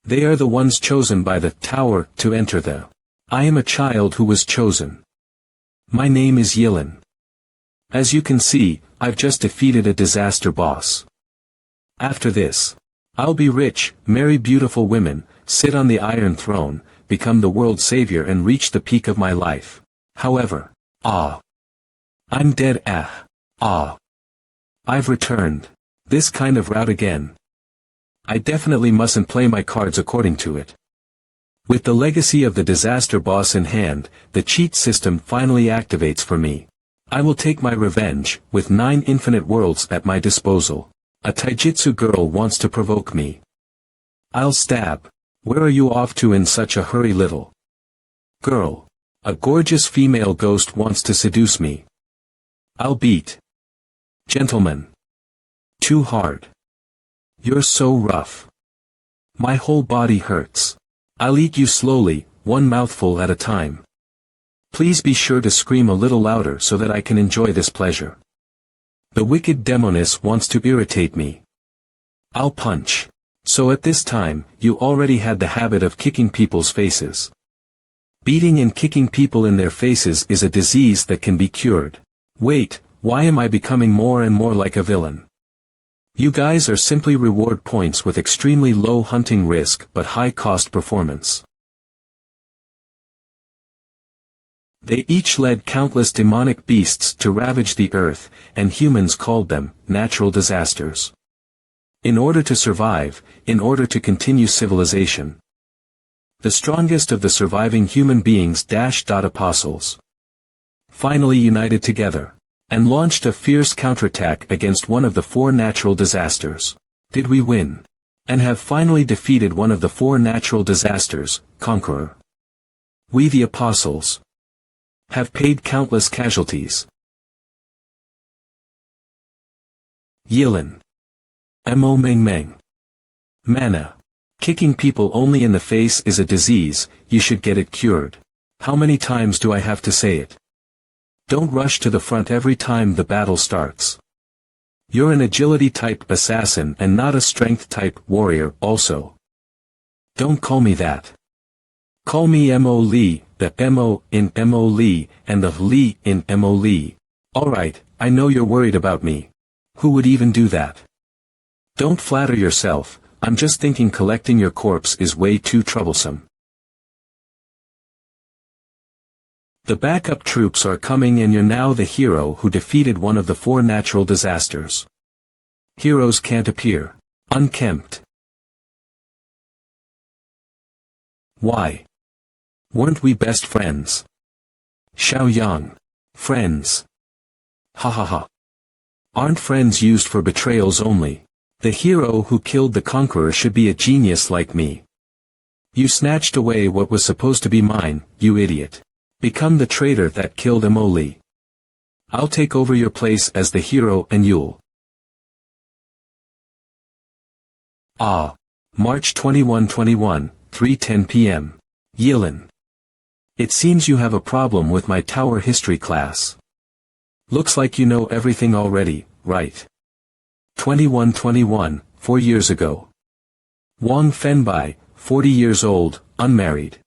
They are the ones chosen by the tower to enter the. I am a child who was chosen. My name is Yilin. As you can see, I've just defeated a disaster boss. After this, I'll be rich, marry beautiful women, sit on the Iron Throne, become the world savior and reach the peak of my life. However, I'm dead. I've returned. This kind of route again. I definitely mustn't play my cards according to it. With the legacy of the disaster boss in hand, the cheat system finally activates for me. I will take my revenge, with 9 infinite worlds at my disposal. A taijutsu girl wants to provoke me. I'll stab. Where are you off to in such a hurry, little girl? A gorgeous female ghost wants to seduce me. I'll beat. Gentlemen. Too hard. You're so rough. My whole body hurts. I'll eat you slowly, one mouthful at a time. Please be sure to scream a little louder so that I can enjoy this pleasure. The wicked demoness wants to irritate me. I'll punch. So at this time, you already had the habit of kicking people's faces. Beating and kicking people in their faces is a disease that can be cured. Wait, why am I becoming more and more like a villain? You guys are simply reward points with extremely low hunting risk but high cost performance. They each led countless demonic beasts to ravage the earth, and humans called them natural disasters. In order to survive, in order to continue civilization. The strongest of the surviving human beings apostles. Finally united together. And launched a fierce counterattack against one of the 4 natural disasters. Did we win? And have finally defeated one of the 4 natural disasters, Conqueror. We the apostles. Have paid countless casualties. Yilin. Mo Meng Meng. Mana. Kicking people only in the face is a disease, you should get it cured. How many times do I have to say it? Don't rush to the front every time the battle starts. You're an agility type assassin and not a strength type warrior also. Don't call me that. Call me Mo Lee, the Mo in Mo Lee, and the Lee in Mo Lee. Alright, I know you're worried about me. Who would even do that? Don't flatter yourself, I'm just thinking collecting your corpse is way too troublesome. The backup troops are coming and you're now the hero who defeated one of the 4 natural disasters. Heroes can't appear. Unkempt. Why? Weren't we best friends? Xiaoyang. Friends. Ha ha ha. Aren't friends used for betrayals only? The hero who killed the conqueror should be a genius like me. You snatched away what was supposed to be mine, you idiot. Become the traitor that killed Emoli. I'll take over your place as the hero and you'll. March 21, 3:10 p.m. Yilin. It seems you have a problem with my tower history class. Looks like you know everything already, right? 21, 4 years ago. Wang Fenbai, 40 years old, unmarried.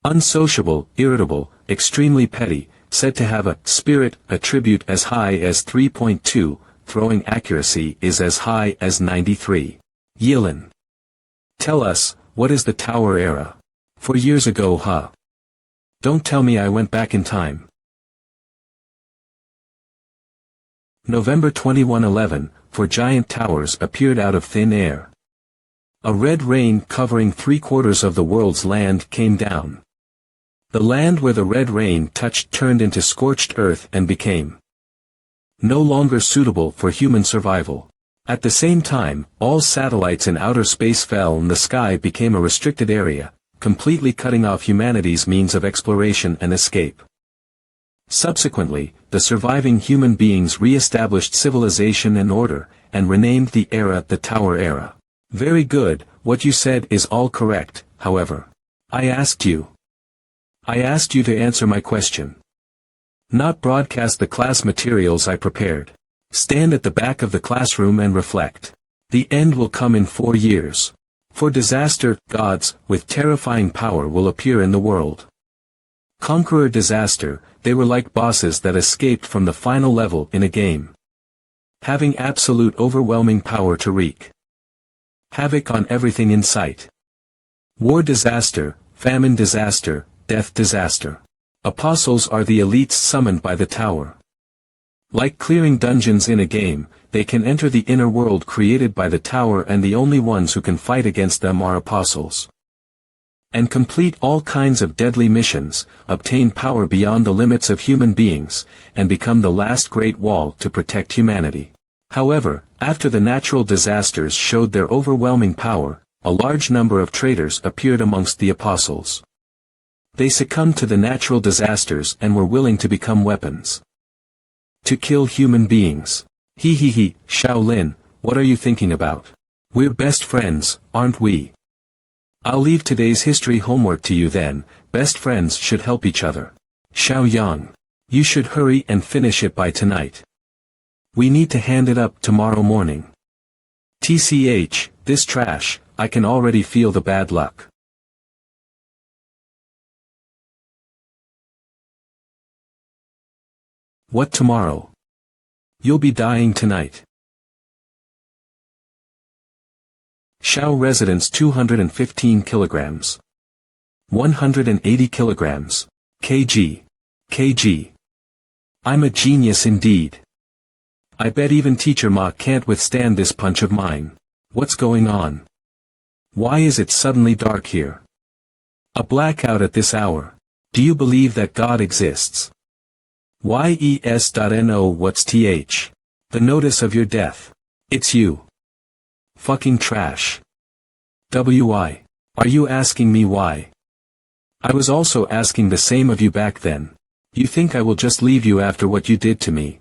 Unsociable, irritable, extremely petty, said to have a spirit attribute as high as 3.2, throwing accuracy is as high as 93. Yilin. Tell us, what is the tower era? 4 years ago, huh? Don't tell me I went back in time. November 21, 4 giant towers appeared out of thin air. A red rain covering 3/4 of the world's land came down. The land where the red rain touched turned into scorched earth and became no longer suitable for human survival. At the same time, all satellites in outer space fell and the sky became a restricted area, completely cutting off humanity's means of exploration and escape. Subsequently, the surviving human beings re-established civilization and order, and renamed the era the Tower Era. Very good, what you said is all correct, however. I asked you to answer my question. Not broadcast the class materials I prepared. Stand at the back of the classroom and reflect. The end will come in 4 years. For disaster, gods, with terrifying power will appear in the world. Conqueror disaster, they were like bosses that escaped from the final level in a game. Having absolute overwhelming power to wreak havoc on everything in sight. War disaster, famine disaster, death disaster. Apostles are the elites summoned by the tower. Like clearing dungeons in a game, they can enter the inner world created by the tower, and the only ones who can fight against them are apostles. And complete all kinds of deadly missions, obtain power beyond the limits of human beings, and become the last great wall to protect humanity. However, after the natural disasters showed their overwhelming power, a large number of traitors appeared amongst the apostles. They succumbed to the natural disasters and were willing to become weapons. To kill human beings. He, Shaolin, what are you thinking about? We're best friends, aren't we? I'll leave today's history homework to you then. Best friends should help each other. Xiaoyang. You should hurry and finish it by tonight. We need to hand it up tomorrow morning. TCH, this trash, I can already feel the bad luck. What tomorrow? You'll be dying tonight. Shao residence 215 kilograms. 180 kilograms. kg. I'm a genius indeed. I bet even Teacher Ma can't withstand this punch of mine. What's going on? Why is it suddenly dark here? A blackout at this hour. Do you believe that God exists? Yes.no. What's th? The notice of your death. It's you. Fucking trash. Why? Are you asking me why? I was also asking the same of you back then. You think I will just leave you after what you did to me?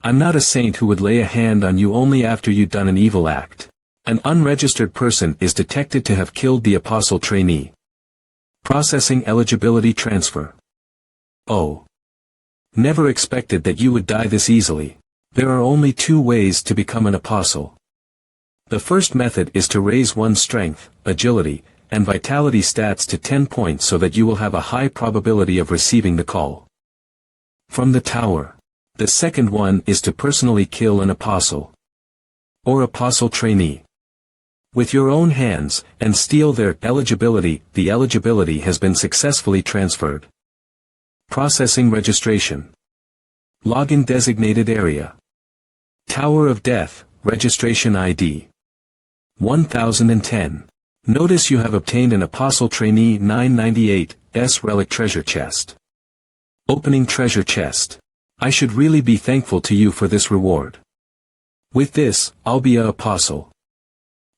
I'm not a saint who would lay a hand on you only after you'd done an evil act. An unregistered person is detected to have killed the apostle trainee. Processing eligibility transfer. Oh. Never expected that you would die this easily. There are only two ways to become an apostle. The first method is to raise one's strength, agility, and vitality stats to 10 points so that you will have a high probability of receiving the call from the tower. The second one is to personally kill an apostle or apostle trainee with your own hands, and steal their eligibility. The eligibility has been successfully transferred. Processing registration. Login designated area. Tower of Death, registration ID. 1010. Notice you have obtained an Apostle Trainee 998's relic treasure chest. Opening treasure chest. I should really be thankful to you for this reward. With this, I'll be a apostle.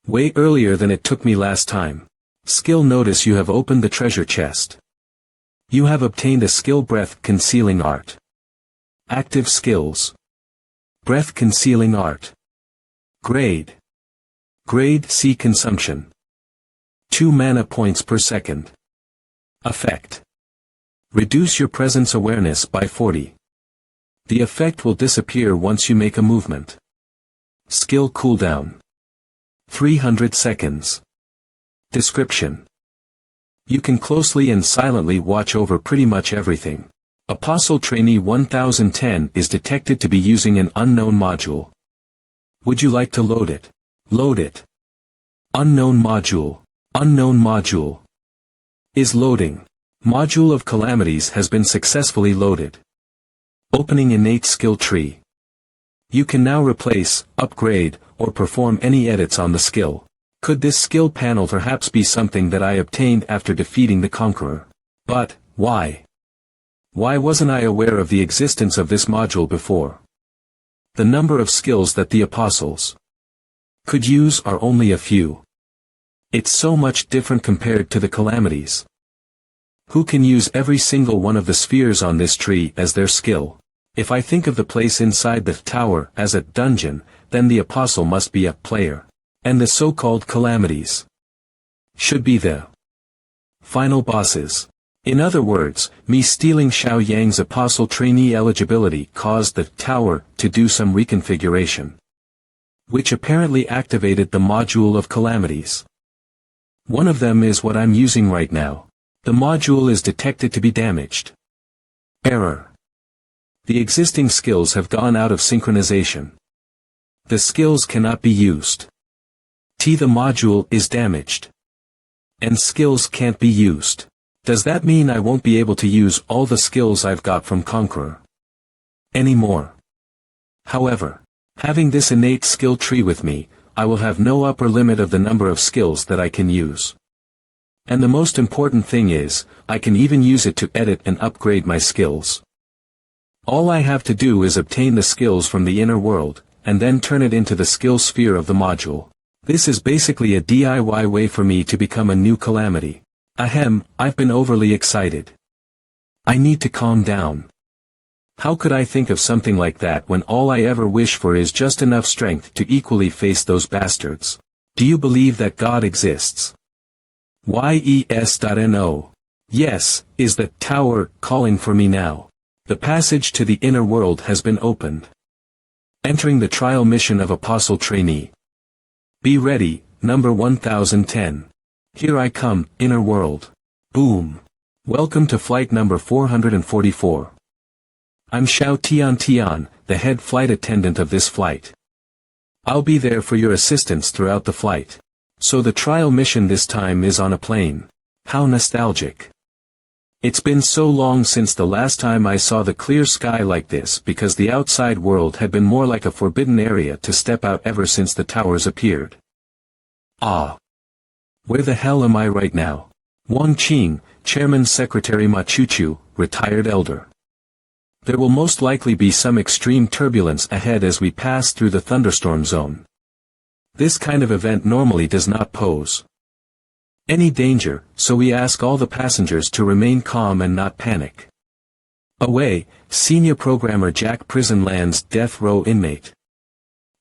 Way earlier than it took me last time. Skill. Notice you have opened the treasure chest. You have obtained a skill, breath concealing art. Active skills. Breath concealing art. Grade. Grade C consumption. 2 mana points per second. Effect. Reduce your presence awareness by 40. The effect will disappear once you make a movement. Skill cooldown. 300 seconds. Description. You can closely and silently watch over pretty much everything. Apostle Trainee 1010 is detected to be using an unknown module. Would you like to load it? Load it. Unknown module. Unknown module. Is loading. Module of Calamities has been successfully loaded. Opening innate skill tree. You can now replace, upgrade, or perform any edits on the skill. Could this skill panel perhaps be something that I obtained after defeating the Conqueror? But, why? Why wasn't I aware of the existence of this module before? The number of skills that the apostles could use are only a few. It's so much different compared to the calamities. Who can use every single one of the spheres on this tree as their skill? If I think of the place inside the tower as a dungeon, then the apostle must be a player. And the so-called calamities should be the final bosses. In other words, me stealing Xiaoyang's apostle trainee eligibility caused the tower to do some reconfiguration, which apparently activated the module of calamities. One of them is what I'm using right now. The module is detected to be damaged. Error. The existing skills have gone out of synchronization. The skills cannot be used. The module is damaged. And skills can't be used. Does that mean I won't be able to use all the skills I've got from Conqueror anymore? However, having this innate skill tree with me, I will have no upper limit of the number of skills that I can use. And the most important thing is, I can even use it to edit and upgrade my skills. All I have to do is obtain the skills from the inner world, and then turn it into the skill sphere of the module. This is basically a DIY way for me to become a new calamity. Ahem, I've been overly excited. I need to calm down. How could I think of something like that when all I ever wish for is just enough strength to equally face those bastards? Do you believe that God exists? Yes.No. Yes, is the tower calling for me now? The passage to the inner world has been opened. Entering the trial mission of Apostle Trainee. Be ready, number 1010. Here I come, inner world. Boom. Welcome to flight number 444. I'm Xiao Tian, the head flight attendant of this flight. I'll be there for your assistance throughout the flight. So the trial mission this time is on a plane. How nostalgic. It's been so long since the last time I saw the clear sky like this because the outside world had been more like a forbidden area to step out ever since the towers appeared. Ah. Where the hell am I right now? Wang Qing, Chairman Secretary Machuchu, retired elder. There will most likely be some extreme turbulence ahead as we pass through the thunderstorm zone. This kind of event normally does not pose any danger, so we ask all the passengers to remain calm and not panic. Away, senior programmer Jack Prison lands death row inmate.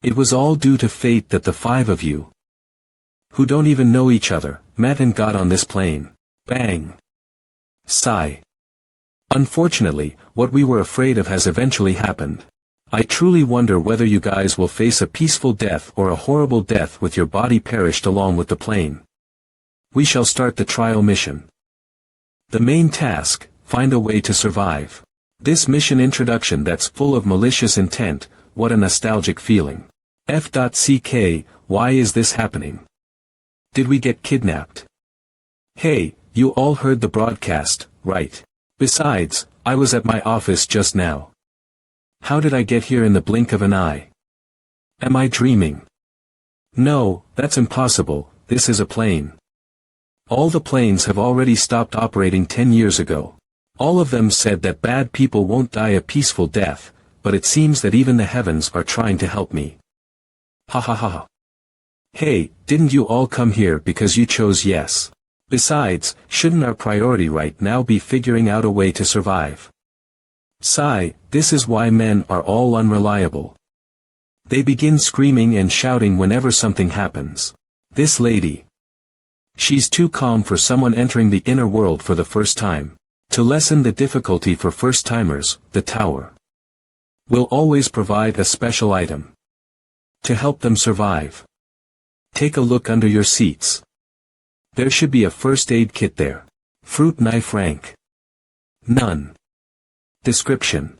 It was all due to fate that the five of you, who don't even know each other, met and got on this plane. Bang. Sigh. Unfortunately, what we were afraid of has eventually happened. I truly wonder whether you guys will face a peaceful death or a horrible death with your body perished along with the plane. We shall start the trial mission. The main task, find a way to survive. This mission introduction that's full of malicious intent, what a nostalgic feeling. F.CK, why is this happening? Did we get kidnapped? Hey, you all heard the broadcast, right? Besides, I was at my office just now. How did I get here in the blink of an eye? Am I dreaming? No, that's impossible, this is a plane. All the planes have already stopped operating 10 years ago. All of them said that bad people won't die a peaceful death, but it seems that even the heavens are trying to help me. Ha ha ha ha. Hey, didn't you all come here because you chose yes? Besides, shouldn't our priority right now be figuring out a way to survive? Sigh, this is why men are all unreliable. They begin screaming and shouting whenever something happens. This lady. She's too calm for someone entering the inner world for the first time. To lessen the difficulty for first-timers, the tower will always provide a special item to help them survive. Take a look under your seats. There should be a first aid kit there. Fruit knife rank. None. Description.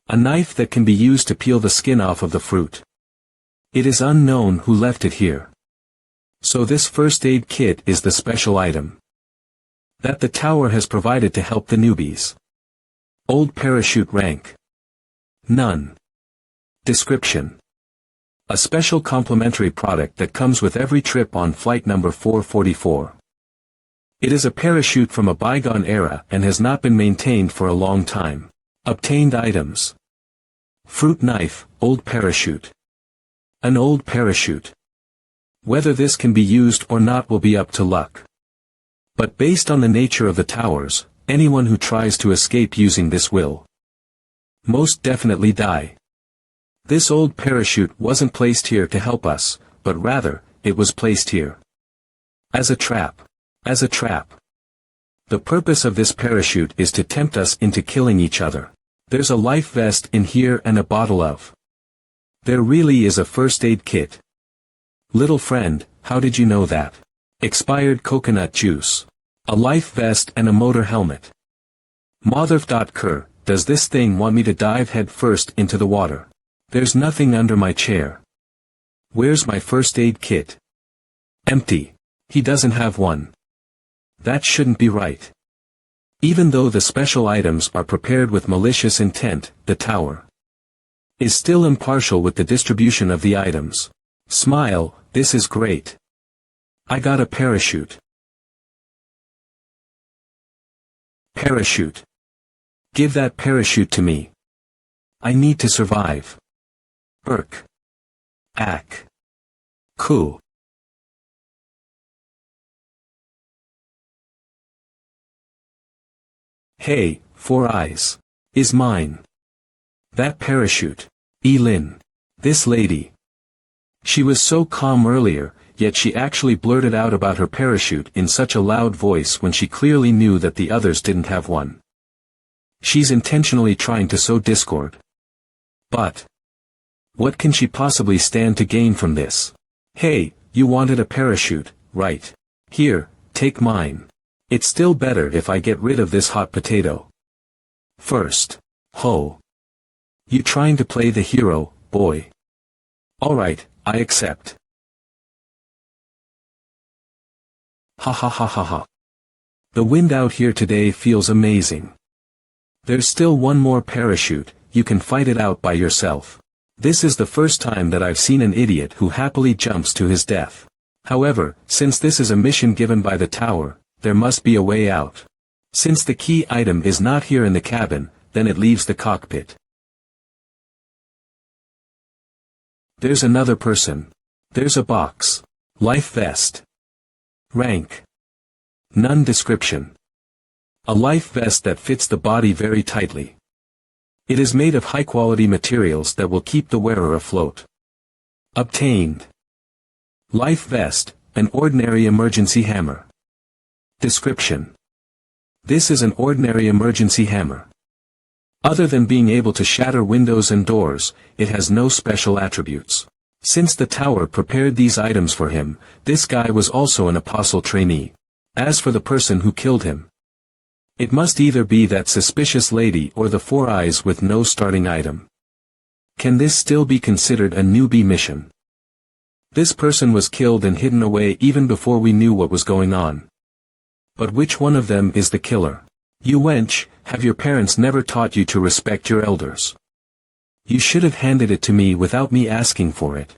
A knife that can be used to peel the skin off of the fruit. It is unknown who left it here. So this first aid kit is the special item that the tower has provided to help the newbies. Old parachute rank. None. Description. A special complimentary product that comes with every trip on flight number 444. It is a parachute from a bygone era and has not been maintained for a long time. Obtained items. Fruit knife, old parachute. An old parachute. Whether this can be used or not will be up to luck. But based on the nature of the towers, anyone who tries to escape using this will most definitely die. This old parachute wasn't placed here to help us, but rather, it was placed here as a trap. As a trap. The purpose of this parachute is to tempt us into killing each other. There's a life vest in here and a bottle of. There really is a first aid kit. Little friend, how did you know that? Expired coconut juice. A life vest and a motor helmet. Motherf.cur, does this thing want me to dive head first into the water? There's nothing under my chair. Where's my first aid kit? Empty. He doesn't have one. That shouldn't be right. Even though the special items are prepared with malicious intent, the tower is still impartial with the distribution of the items. Smile, this is great. I got a parachute. Parachute. Give that parachute to me. I need to survive. Irk. Ack. Cool. Hey, Four Eyes. Is mine. That parachute. Elin. This lady. She was so calm earlier, yet she actually blurted out about her parachute in such a loud voice when she clearly knew that the others didn't have one. She's intentionally trying to sow discord. But what can she possibly stand to gain from this? Hey, you wanted a parachute, right? Here, take mine. It's still better if I get rid of this hot potato. First. Ho. You trying to play the hero, boy? Alright, I accept. Ha ha ha ha ha. The wind out here today feels amazing. There's still one more parachute, you can fight it out by yourself. This is the first time that I've seen an idiot who happily jumps to his death. However, since this is a mission given by the tower, there must be a way out. Since the key item is not here in the cabin, then it leaves the cockpit. There's another person. There's a box. Life vest. Rank. None description. A life vest that fits the body very tightly. It is made of high-quality materials that will keep the wearer afloat. Obtained. Life vest, an ordinary emergency hammer. Description. This is an ordinary emergency hammer. Other than being able to shatter windows and doors, it has no special attributes. Since the tower prepared these items for him, this guy was also an apostle trainee. As for the person who killed him, it must either be that suspicious lady or the Four Eyes with no starting item. Can this still be considered a newbie mission? This person was killed and hidden away even before we knew what was going on. But which one of them is the killer? You wench, have your parents never taught you to respect your elders? You should have handed it to me without me asking for it.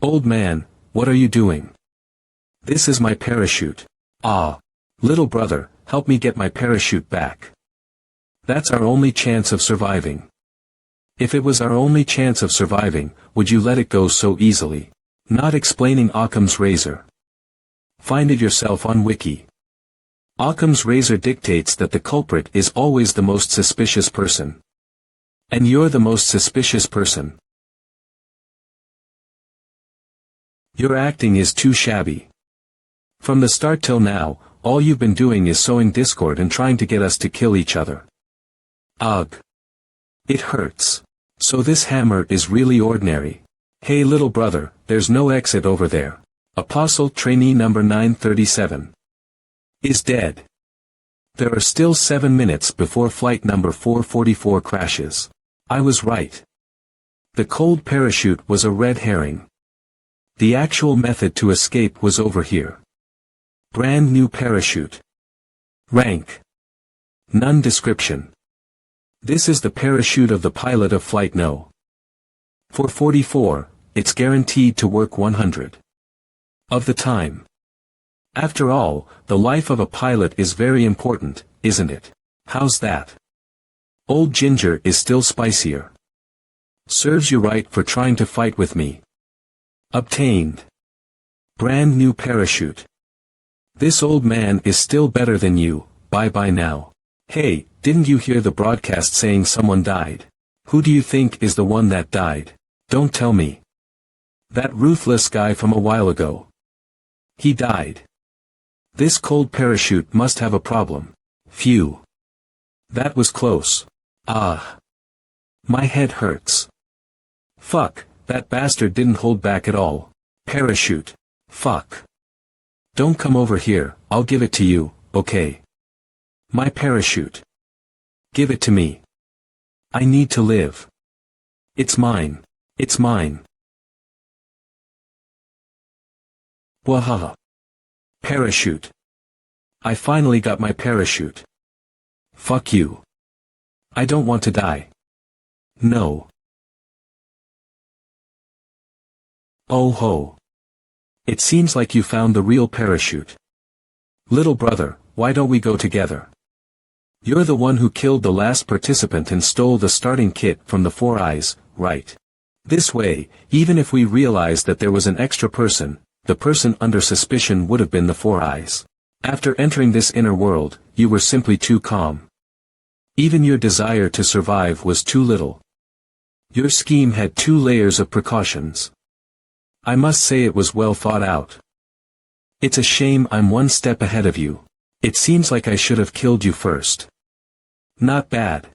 Old man, what are you doing? This is my parachute. Ah. Little brother, help me get my parachute back. That's our only chance of surviving. If it was our only chance of surviving, would you let it go so easily? Not explaining Occam's razor. Find it yourself on Wiki. Occam's razor dictates that the culprit is always the most suspicious person. And you're the most suspicious person. Your acting is too shabby. From the start till now, all you've been doing is sowing discord and trying to get us to kill each other. Ugh. It hurts. So this hammer is really ordinary. Hey little brother, there's no exit over there. Apostle trainee number 937 is dead. There are still 7 minutes before flight number 444 crashes. I was right. The cold parachute was a red herring. The actual method to escape was over here. Brand new parachute. Rank. None description. This is the parachute of the pilot of Flight No. 444, it's guaranteed to work 100 of the time. After all, the life of a pilot is very important, isn't it? How's that? Old Ginger is still spicier. Serves you right for trying to fight with me. Obtained. Brand new parachute. This old man is still better than you, bye-bye now. Hey, didn't you hear the broadcast saying someone died? Who do you think is the one that died? Don't tell me. That ruthless guy from a while ago. He died. This cold parachute must have a problem. Phew. That was close. Ah. My head hurts. Fuck, that bastard didn't hold back at all. Parachute. Fuck. Don't come over here, I'll give it to you, okay? My parachute. Give it to me. I need to live. It's mine. It's mine. Wahaha. Parachute. I finally got my parachute. Fuck you. I don't want to die. No. Oh ho. It seems like you found the real parachute. Little brother, why don't we go together? You're the one who killed the last participant and stole the starting kit from the Four Eyes, right? This way, even if we realized that there was an extra person, the person under suspicion would have been the Four Eyes. After entering this inner world, you were simply too calm. Even your desire to survive was too little. Your scheme had 2 layers of precautions. I must say it was well thought out. It's a shame I'm 1 step ahead of you. It seems like I should have killed you first. Not bad.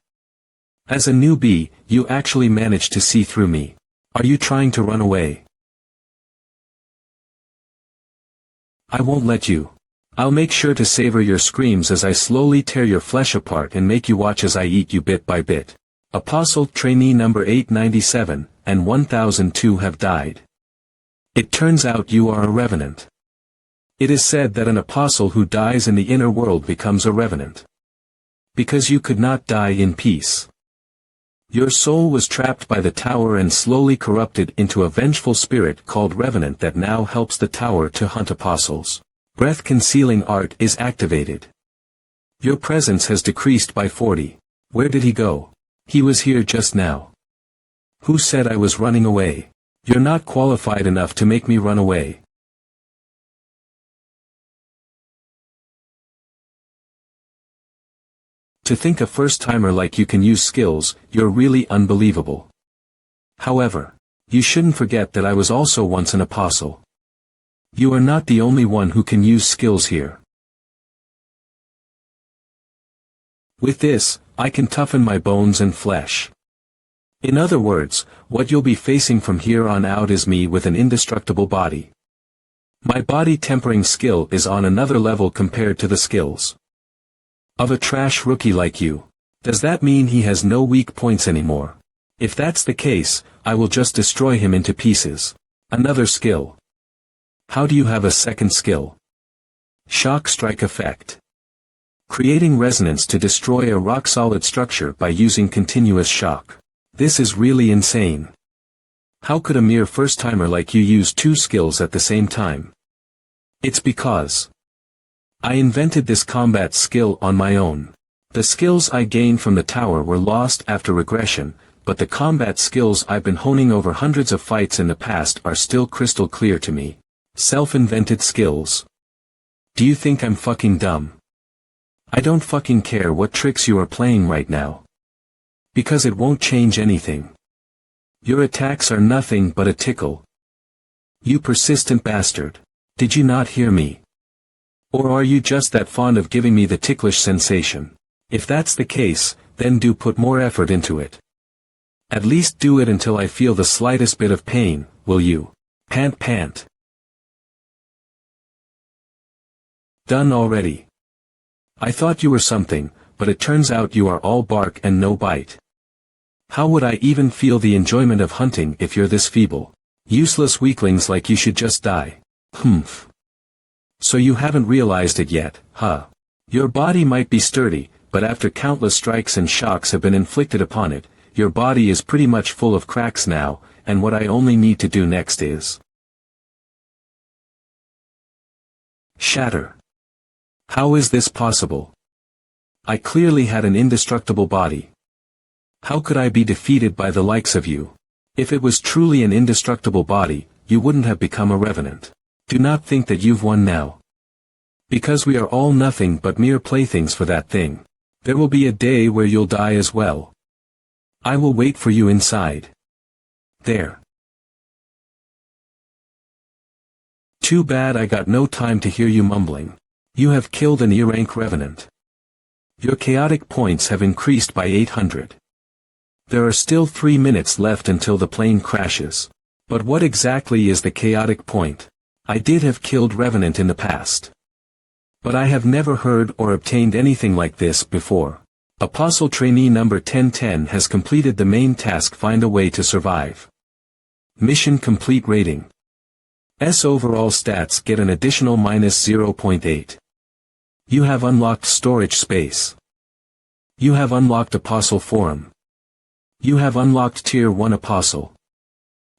As a newbie, you actually managed to see through me. Are you trying to run away? I won't let you. I'll make sure to savor your screams as I slowly tear your flesh apart and make you watch as I eat you bit by bit. Apostle trainee number 897, and 1002 have died. It turns out you are a revenant. It is said that an apostle who dies in the inner world becomes a revenant. Because you could not die in peace. Your soul was trapped by the tower and slowly corrupted into a vengeful spirit called revenant that now helps the tower to hunt apostles. Breath-concealing art is activated. Your presence has decreased by 40. Where did he go? He was here just now. Who said I was running away? You're not qualified enough to make me run away. To think a first-timer like you can use skills, you're really unbelievable. However, you shouldn't forget that I was also once an apostle. You are not the only one who can use skills here. With this, I can toughen my bones and flesh. In other words, what you'll be facing from here on out is me with an indestructible body. My body tempering skill is on another level compared to the skills of a trash rookie like you. Does that mean he has no weak points anymore? If that's the case, I will just destroy him into pieces. Another skill. How do you have a second skill? Shock strike effect. Creating resonance to destroy a rock-solid structure by using continuous shock. This is really insane. How could a mere first-timer like you use 2 skills at the same time? It's because I invented this combat skill on my own. The skills I gained from the tower were lost after regression, but the combat skills I've been honing over hundreds of fights in the past are still crystal clear to me. Self-invented skills. Do you think I'm fucking dumb? I don't fucking care what tricks you are playing right now. Because it won't change anything. Your attacks are nothing but a tickle. You persistent bastard. Did you not hear me? Or are you just that fond of giving me the ticklish sensation? If that's the case, then do put more effort into it. At least do it until I feel the slightest bit of pain, will you? Pant pant. Done already. I thought you were something, but it turns out you are all bark and no bite. How would I even feel the enjoyment of hunting if you're this feeble? Useless weaklings like you should just die. Humph. So you haven't realized it yet, huh? Your body might be sturdy, but after countless strikes and shocks have been inflicted upon it, your body is pretty much full of cracks now, and what I only need to do next is shatter. How is this possible? I clearly had an indestructible body. How could I be defeated by the likes of you? If it was truly an indestructible body, you wouldn't have become a revenant. Do not think that you've won now. Because we are all nothing but mere playthings for that thing. There will be a day where you'll die as well. I will wait for you inside. There. Too bad I got no time to hear you mumbling. You have killed an E-rank revenant. Your chaotic points have increased by 800. There are still 3 minutes left until the plane crashes. But what exactly is the chaotic point? I did have killed Revenant in the past. But I have never heard or obtained anything like this before. Apostle Trainee number 1010 has completed the main task. Find a way to survive. Mission complete. Rating. S. Overall stats get an additional -0.8. You have unlocked storage space. You have unlocked Apostle Forum. You have unlocked Tier 1 Apostle.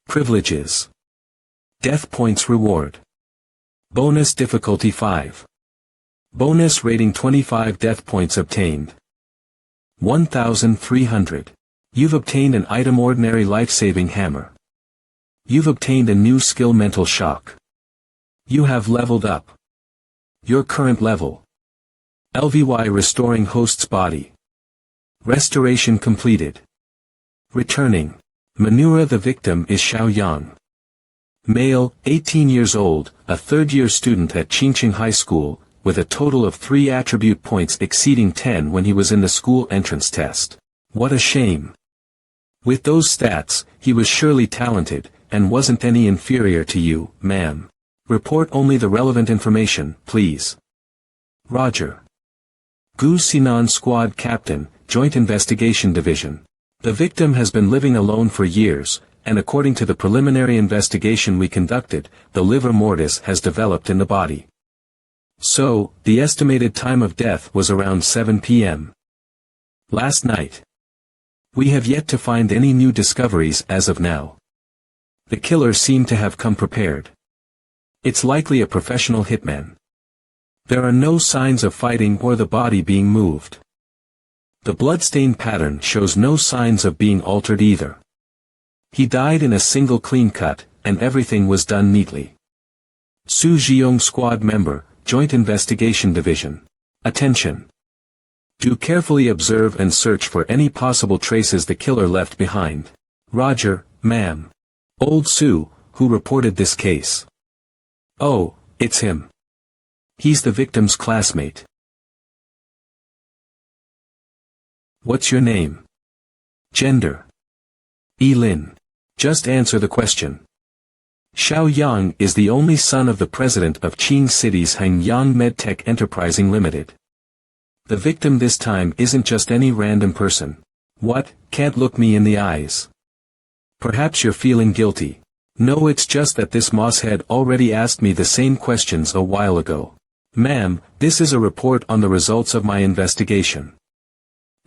Privileges. Death points reward. Bonus difficulty 5. Bonus rating 25. Death points obtained. 1,300. You've obtained an item ordinary life-saving hammer. You've obtained a new skill mental shock. You have leveled up. Your current level. LVY restoring host's body. Restoration completed. Returning. MANHUA. The victim is Xiao Yang. Male, 18 years old, a third-year student at Qingqing High School, with a total of 3 attribute points exceeding 10 when he was in the school entrance test. What a shame. With those stats, he was surely talented, and wasn't any inferior to you, ma'am. Report only the relevant information, please. Roger. Gu Sinan Squad Captain, Joint Investigation Division. The victim has been living alone for years, and according to the preliminary investigation we conducted, the livor mortis has developed in the body. So, the estimated time of death was around 7 p.m. last night. We have yet to find any new discoveries as of now. The killer seemed to have come prepared. It's likely a professional hitman. There are no signs of fighting or the body being moved. The bloodstain pattern shows no signs of being altered either. He died in a single clean cut, and everything was done neatly. Su Jiong Squad Member, Joint Investigation Division. Attention! Do carefully observe and search for any possible traces the killer left behind. Roger, ma'am. Old Su, who reported this case. Oh, it's him. He's the victim's classmate. What's your name? Gender. Lin. Just answer the question. Xiao Yang is the only son of the president of Qing City's Hanyang Medtech Enterprising Limited. The victim this time isn't just any random person. What, can't look me in the eyes? Perhaps you're feeling guilty. No, it's just that this mosshead already asked me the same questions a while ago. Ma'am, this is a report on the results of my investigation.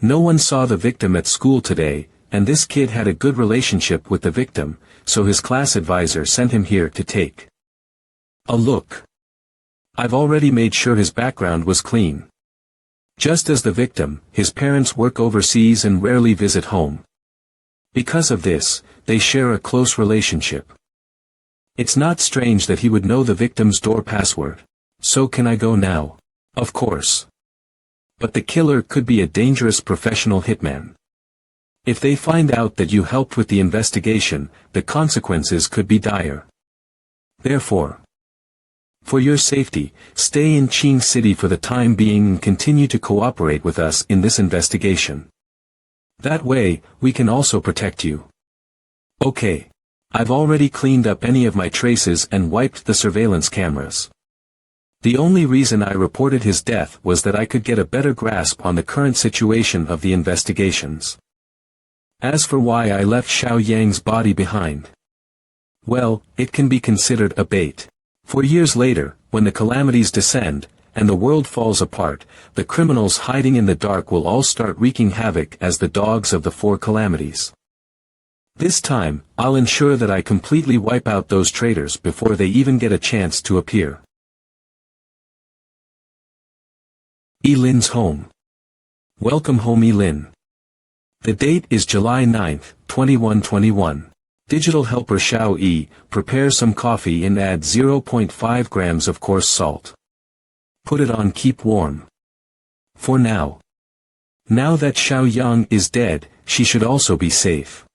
No one saw the victim at school today, and this kid had a good relationship with the victim, so his class advisor sent him here to take a look. I've already made sure his background was clean. Just as the victim, his parents work overseas and rarely visit home. Because of this, they share a close relationship. It's not strange that he would know the victim's door password. So can I go now? Of course. But the killer could be a dangerous professional hitman. If they find out that you helped with the investigation, the consequences could be dire. Therefore, for your safety, stay in Qing City for the time being and continue to cooperate with us in this investigation. That way, we can also protect you. Okay. I've already cleaned up any of my traces and wiped the surveillance cameras. The only reason I reported his death was that I could get a better grasp on the current situation of the investigations. As for why I left Xiao Yang's body behind, well, it can be considered a bait. For years later, when the calamities descend, and the world falls apart, the criminals hiding in the dark will all start wreaking havoc as the dogs of the 4 calamities. This time, I'll ensure that I completely wipe out those traitors before they even get a chance to appear. Lin's home. Welcome home, Lin. The date is July 9, 2121. Digital helper Xiao Yi, prepare some coffee and add 0.5 grams of coarse salt. Put it on, keep warm. For now. Now that Xiao Yang is dead, she should also be safe.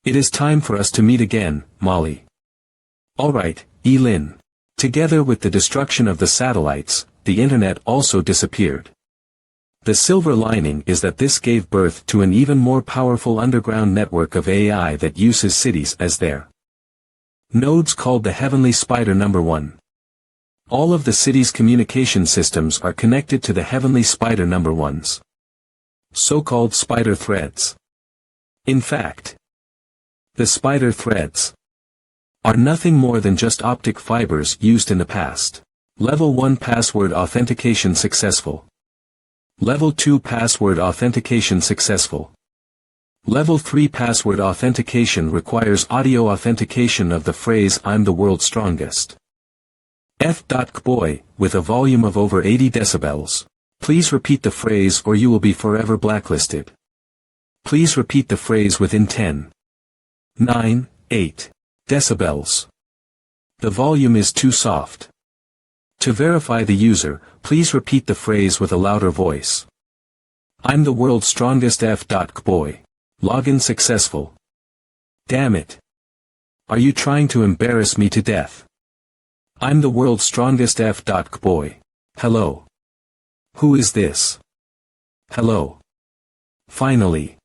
It is time for us to meet again, Molly. Alright, Lin. Together with the destruction of the satellites, the internet also disappeared. The silver lining is that this gave birth to an even more powerful underground network of AI that uses cities as their Nodes called the Heavenly Spider Number 1. All of the city's communication systems are connected to the Heavenly Spider Number 1's so-called spider threads. In fact, the spider threads are nothing more than just optic fibers used in the past. Level 1 password authentication successful. Level 2 password authentication successful. Level 3 password authentication requires audio authentication of the phrase "I'm the world's strongest." F.Kboy, with a volume of over 80 decibels. Please repeat the phrase or you will be forever blacklisted. Please repeat the phrase within 10, 9, 8 decibels. The volume is too soft. To verify the user, please repeat the phrase with a louder voice. I'm the world's strongest F.Kboy. Login successful. Damn it. Are you trying to embarrass me to death? I'm the world's strongest F.Kboy. Hello. Who is this? Hello. Finally.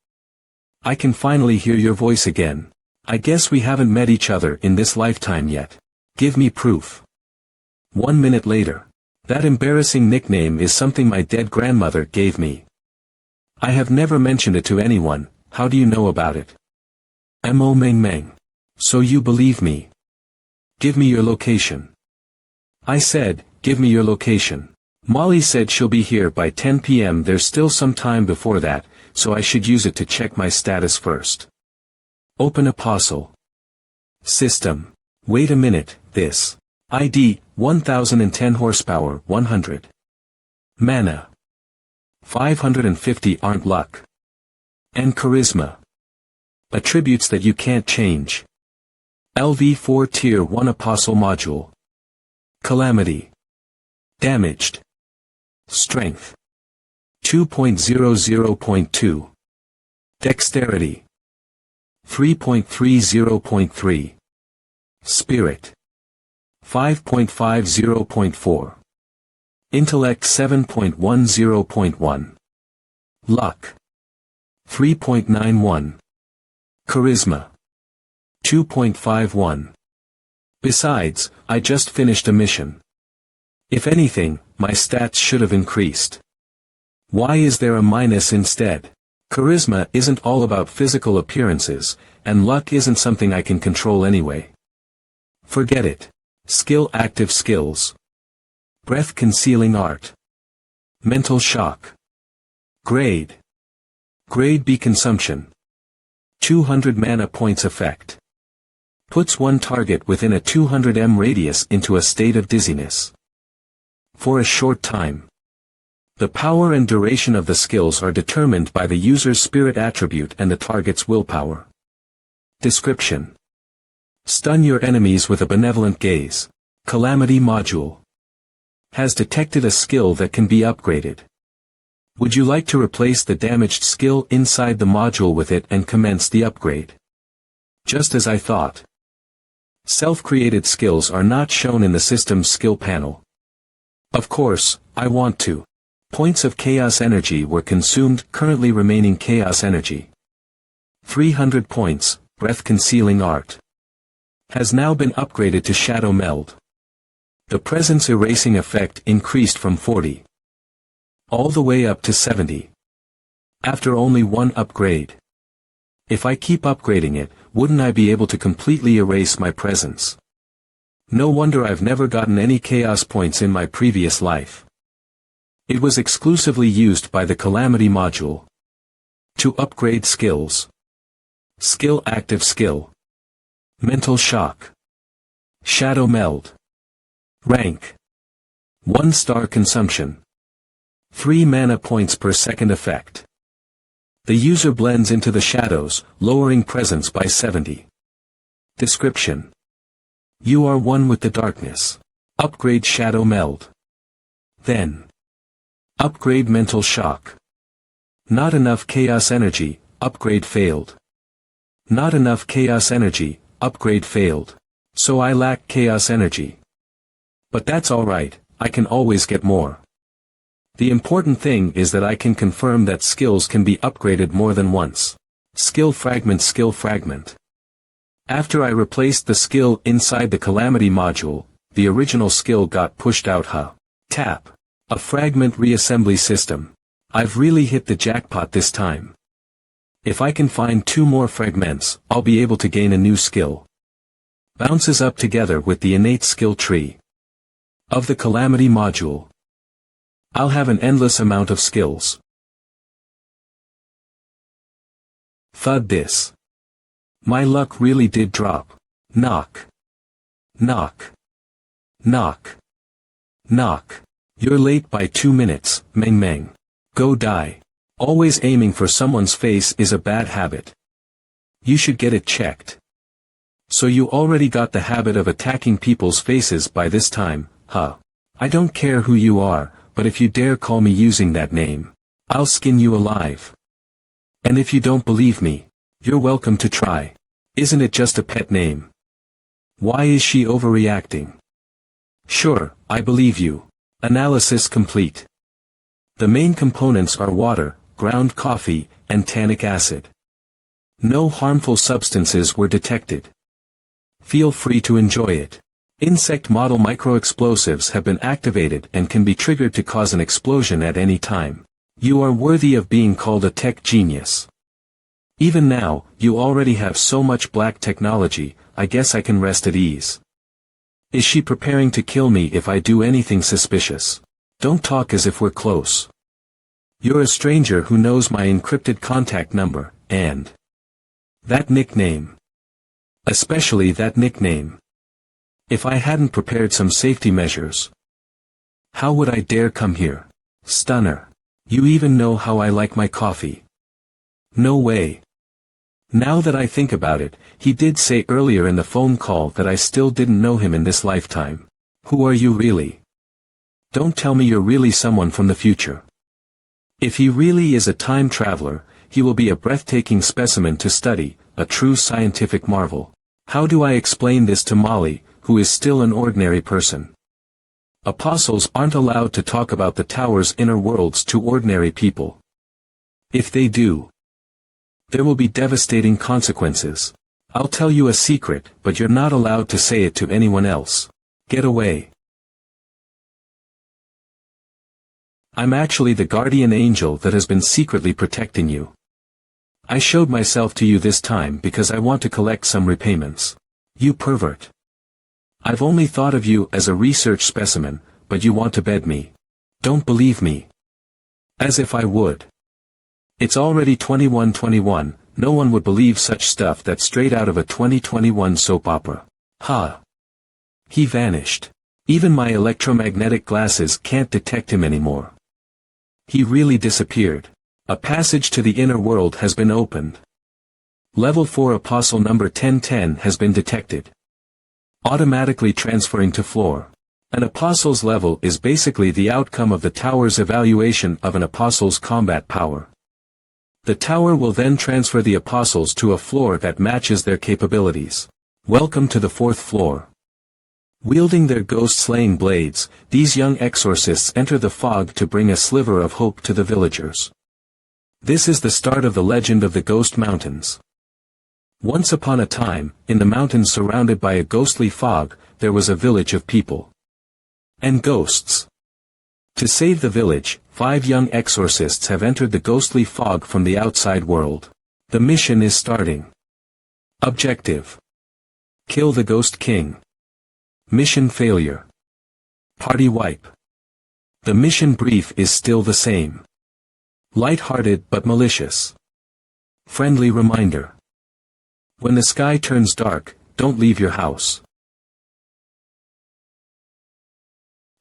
I can finally hear your voice again. I guess we haven't met each other in this lifetime yet. Give me proof. 1 minute later. That embarrassing nickname is something my dead grandmother gave me. I have never mentioned it to anyone. How do you know about it? Mo Meng Meng. So you believe me? Give me your location. I said, give me your location. Molly said she'll be here by 10 p.m. There's still some time before that, so I should use it to check my status first. Open Apostle. System. Wait a minute, this. ID, 1010 horsepower, 100. Mana. 550 aren't luck. And charisma. Attributes that you can't change. LV4 Tier 1 Apostle Module. Calamity. Damaged. Strength. 2.00.2. Dexterity. 3.30.3. Spirit. 5.50.4. Intellect 7.10.1. Luck. 3.91. Charisma. 2.51. Besides, I just finished a mission. If anything, my stats should have increased. Why is there a minus instead? Charisma isn't all about physical appearances, and luck isn't something I can control anyway. Forget it. Skill active skills. Breath concealing art. Mental shock. Grade. Grade B consumption. 200 mana points effect. Puts one target within a 200 m radius into a state of dizziness. For a short time. The power and duration of the skills are determined by the user's spirit attribute and the target's willpower. Description. Stun your enemies with a benevolent gaze. Calamity module. Has detected a skill that can be upgraded. Would you like to replace the damaged skill inside the module with it and commence the upgrade? Just as I thought. Self-created skills are not shown in the system's skill panel. Of course, I want to. Points of chaos energy were consumed, currently remaining chaos energy. 300 points, breath concealing art. Has now been upgraded to shadow meld. The presence erasing effect increased from 40. All the way up to 70. After only one upgrade. If I keep upgrading it, wouldn't I be able to completely erase my presence? No wonder I've never gotten any chaos points in my previous life. It was exclusively used by the Calamity module. To upgrade skills. Skill active skill. Mental shock. Shadow meld. Rank. 1 star consumption. 3 mana points per second effect. The user blends into the shadows, lowering presence by 70. Description. You are one with the darkness. Upgrade shadow meld. Then. Upgrade mental shock. Not enough chaos energy, upgrade failed. Not enough chaos energy, upgrade failed. So I lack chaos energy. But that's alright, I can always get more. The important thing is that I can confirm that skills can be upgraded more than once. Skill fragment. After I replaced the skill inside the Calamity module, the original skill got pushed out. Tap. A fragment reassembly system. I've really hit the jackpot this time. If I can find 2 more fragments, I'll be able to gain a new skill. Bounces up together with the innate skill tree of the Calamity module. I'll have an endless amount of skills. Thud this. My luck really did drop. Knock. Knock. Knock. Knock. You're late by 2 minutes, Meng Meng. Go die. Always aiming for someone's face is a bad habit. You should get it checked. So you already got the habit of attacking people's faces by this time, huh? I don't care who you are, but if you dare call me using that name, I'll skin you alive. And if you don't believe me, you're welcome to try. Isn't it just a pet name? Why is she overreacting? Sure, I believe you. Analysis complete. The main components are water, ground coffee, and tannic acid. No harmful substances were detected. Feel free to enjoy it. Insect model microexplosives have been activated and can be triggered to cause an explosion at any time. You are worthy of being called a tech genius. Even now, you already have so much black technology, I guess I can rest at ease. Is she preparing to kill me if I do anything suspicious? Don't talk as if we're close. You're a stranger who knows my encrypted contact number, and that nickname. Especially that nickname. If I hadn't prepared some safety measures, how would I dare come here? Stunner. You even know how I like my coffee. No way. Now that I think about it, he did say earlier in the phone call that I still didn't know him in this lifetime. Who are you really? Don't tell me you're really someone from the future. If he really is a time traveler, he will be a breathtaking specimen to study, a true scientific marvel. How do I explain this to Molly, who is still an ordinary person? Apostles aren't allowed to talk about the tower's inner worlds to ordinary people. If they do, there will be devastating consequences. I'll tell you a secret, but you're not allowed to say it to anyone else. Get away. I'm actually the guardian angel that has been secretly protecting you. I showed myself to you this time because I want to collect some repayments. You pervert. I've only thought of you as a research specimen, but you want to bed me. Don't believe me. As if I would. It's already 21:21, no one would believe such stuff that's straight out of a 2021 soap opera. Ha! He vanished. Even my electromagnetic glasses can't detect him anymore. He really disappeared. A passage to the inner world has been opened. Level 4 Apostle number 1010 has been detected. Automatically transferring to floor. An apostle's level is basically the outcome of the tower's evaluation of an apostle's combat power. The tower will then transfer the apostles to a floor that matches their capabilities. Welcome to the 4th floor. Wielding their ghost-slaying blades, these young exorcists enter the fog to bring a sliver of hope to the villagers. This is the start of the legend of the Ghost Mountains. Once upon a time, in the mountains surrounded by a ghostly fog, there was a village of people. And ghosts. To save the village, 5 young exorcists have entered the ghostly fog from the outside world. The mission is starting. Objective. Kill the Ghost King. Mission failure. Party wipe. The mission brief is still the same. Light-hearted but malicious. Friendly reminder. When the sky turns dark, don't leave your house.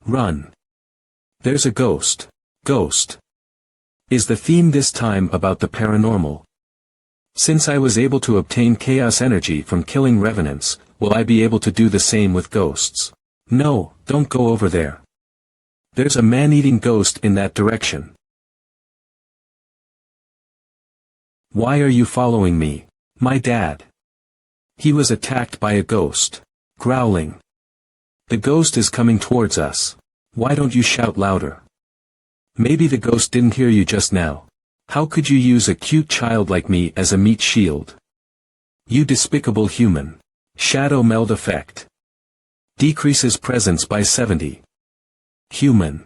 Run. There's a ghost. Ghost. Is the theme this time about the paranormal? Since I was able to obtain chaos energy from killing revenants, will I be able to do the same with ghosts? No, don't go over there. There's a man-eating ghost in that direction. Why are you following me? My dad. He was attacked by a ghost. Growling. The ghost is coming towards us. Why don't you shout louder? Maybe the ghost didn't hear you just now. How could you use a cute child like me as a meat shield? You despicable human. Shadow meld effect. Decreases presence by 70. Human.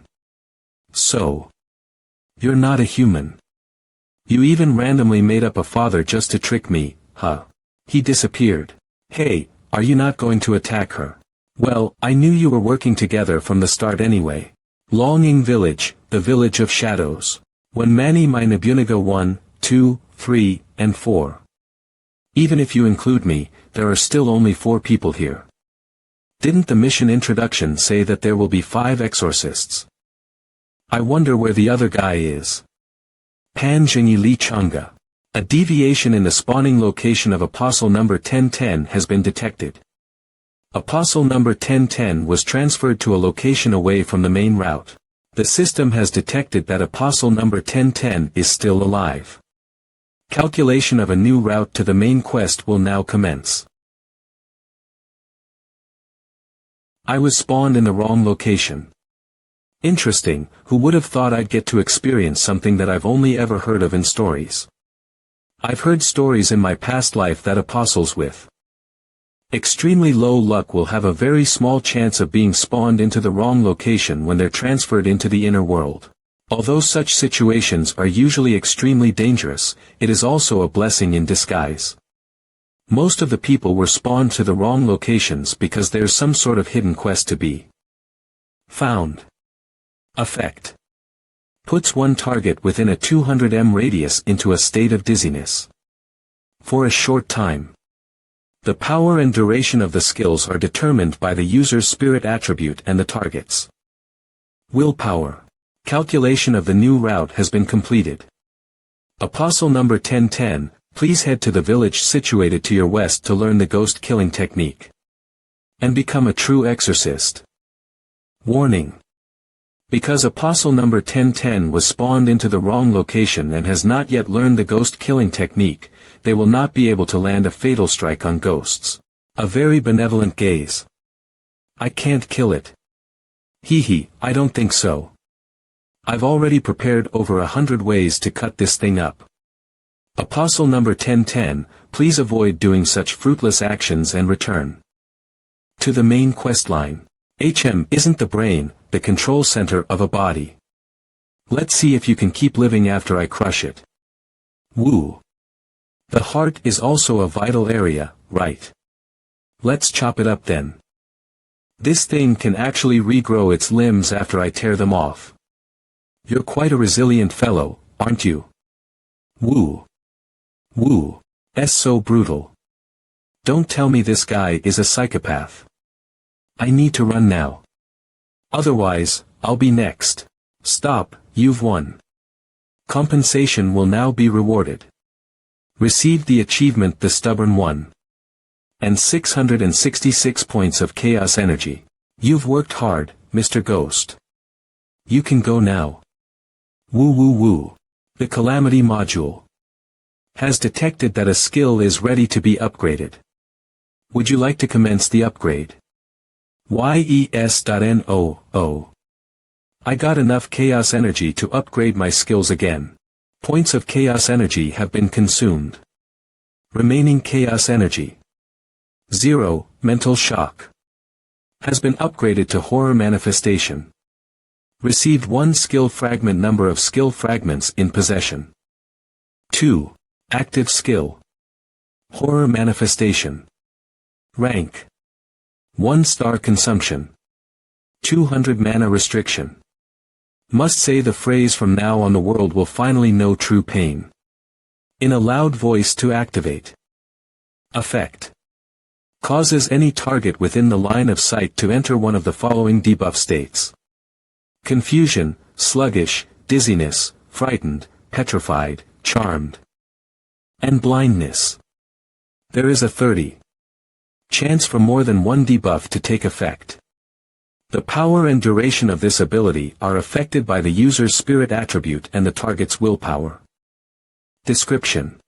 So. You're not a human. You even randomly made up a father just to trick me, huh? He disappeared. Hey, are you not going to attack her? Well, I knew you were working together from the start anyway. Longing Village, the Village of Shadows. When Mani my Nabuniga 1, 2, 3, and 4. Even if you include me, there are still only 4 people here. Didn't the mission introduction say that there will be 5 exorcists? I wonder where the other guy is. Panjingi Li Changa. A deviation in the spawning location of Apostle number 1010 has been detected. Apostle number 1010 was transferred to a location away from the main route. The system has detected that Apostle number 1010 is still alive. Calculation of a new route to the main quest will now commence. I was spawned in the wrong location. Interesting, who would have thought I'd get to experience something that I've only ever heard of in stories. I've heard stories in my past life that apostles with extremely low luck will have a very small chance of being spawned into the wrong location when they're transferred into the inner world. Although such situations are usually extremely dangerous, it is also a blessing in disguise. Most of the people were spawned to the wrong locations because there's some sort of hidden quest to be found. Effect. Puts one target within a 200 m radius into a state of dizziness. For a short time. The power and duration of the skills are determined by the user's spirit attribute and the target's willpower. Calculation of the new route has been completed. Apostle number 1010, please head to the village situated to your west to learn the ghost killing technique. And become a true exorcist. Warning. Because Apostle number 1010 was spawned into the wrong location and has not yet learned the ghost killing technique, they will not be able to land a fatal strike on ghosts. A very benevolent gaze. I can't kill it. Hee, I don't think so. I've already prepared over 100 ways to cut this thing up. Apostle number 1010, please avoid doing such fruitless actions and return to the main quest line. HM isn't the brain, the control center of a body. Let's see if you can keep living after I crush it. Woo. The heart is also a vital area, right? Let's chop it up then. This thing can actually regrow its limbs after I tear them off. You're quite a resilient fellow, aren't you? Woo. Woo. So brutal. Don't tell me this guy is a psychopath. I need to run now. Otherwise, I'll be next. Stop, you've won. Compensation will now be rewarded. Received the achievement The Stubborn One. And 666 points of chaos energy. You've worked hard, Mr. Ghost. You can go now. Woo woo woo. The Calamity module has detected that a skill is ready to be upgraded. Would you like to commence the upgrade? YES.NO. I got enough chaos energy to upgrade my skills again. Points of chaos energy have been consumed. Remaining chaos energy. 0, mental shock. Has been upgraded to horror manifestation. Received 1 skill fragment. Number of skill fragments in possession. 2. Active skill. Horror manifestation. Rank. 1 star consumption. 200 mana restriction. Must say the phrase from now on the world will finally know true pain. In a loud voice to activate. Effect. Causes any target within the line of sight to enter one of the following debuff states. Confusion, sluggish, dizziness, frightened, petrified, charmed. And blindness. There is a 30% chance for more than 1 debuff to take effect. The power and duration of this ability are affected by the user's spirit attribute and the target's willpower. Description.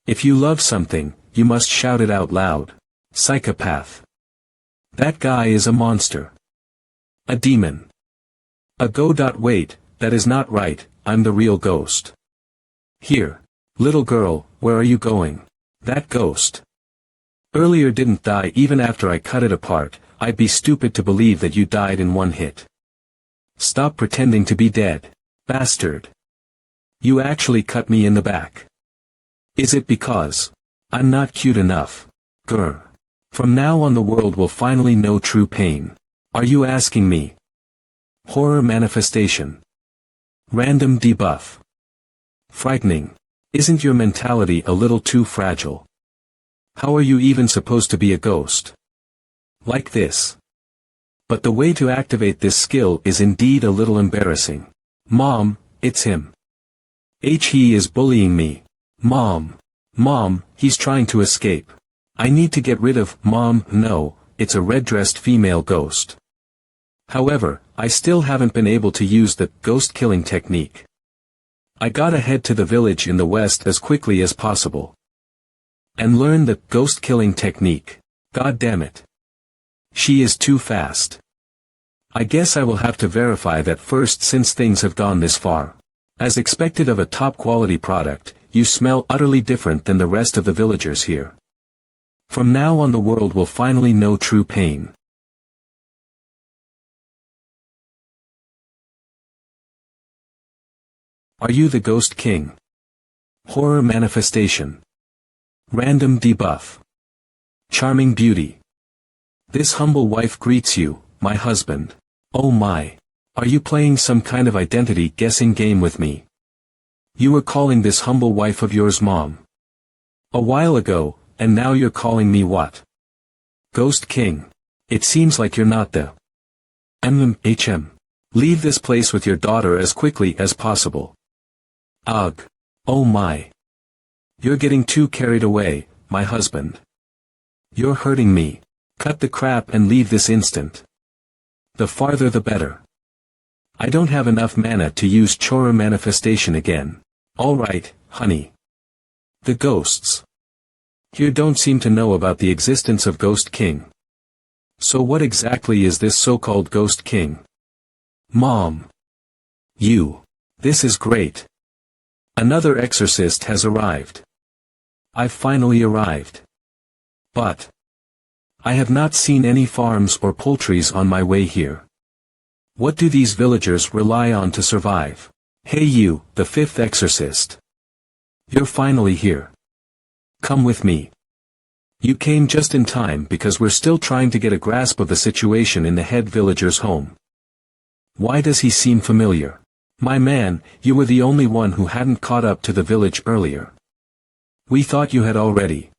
If you love something, you must shout it out loud. Psychopath. That guy is a monster. A demon. A go. Wait, that is not right, I'm the real ghost. Here. Little girl, where are you going? That ghost. Earlier didn't die even after I cut it apart. I'd be stupid to believe that you died in one hit. Stop pretending to be dead, bastard. You actually cut me in the back. Is it because I'm not cute enough? Grr. From now on the world will finally know true pain. Are you asking me? Horror manifestation. Random debuff. Frightening. Isn't your mentality a little too fragile? How are you even supposed to be a ghost? Like this. But the way to activate this skill is indeed a little embarrassing. Mom, it's him. He is bullying me. Mom, he's trying to escape. I need to get rid of, Mom, no, it's a red-dressed female ghost. However, I still haven't been able to use the ghost killing technique. I gotta head to the village in the west as quickly as possible. And learn the ghost killing technique. God damn it. She is too fast. I guess I will have to verify that first since things have gone this far. As expected of a top quality product, you smell utterly different than the rest of the villagers here. From now on the world will finally know true pain. Are you the Ghost King? Horror manifestation. Random debuff. Charming beauty. This humble wife greets you, my husband. Oh my. Are you playing some kind of identity guessing game with me? You were calling this humble wife of yours Mom a while ago, and now you're calling me what? Ghost King. It seems like you're not the HM. Leave this place with your daughter as quickly as possible. Ugh. Oh my. You're getting too carried away, my husband. You're hurting me. Cut the crap and leave this instant. The farther the better. I don't have enough mana to use Chora manifestation again. Alright, honey. The ghosts here don't seem to know about the existence of Ghost King. So what exactly is this so-called Ghost King? Mom. This is great. Another exorcist has arrived. I've finally arrived. But I have not seen any farms or poultries on my way here. What do these villagers rely on to survive? Hey you, the fifth exorcist. You're finally here. Come with me. You came just in time because we're still trying to get a grasp of the situation in the head villager's home. Why does he seem familiar? My man, you were the only one who hadn't caught up to the village earlier. We thought you had already.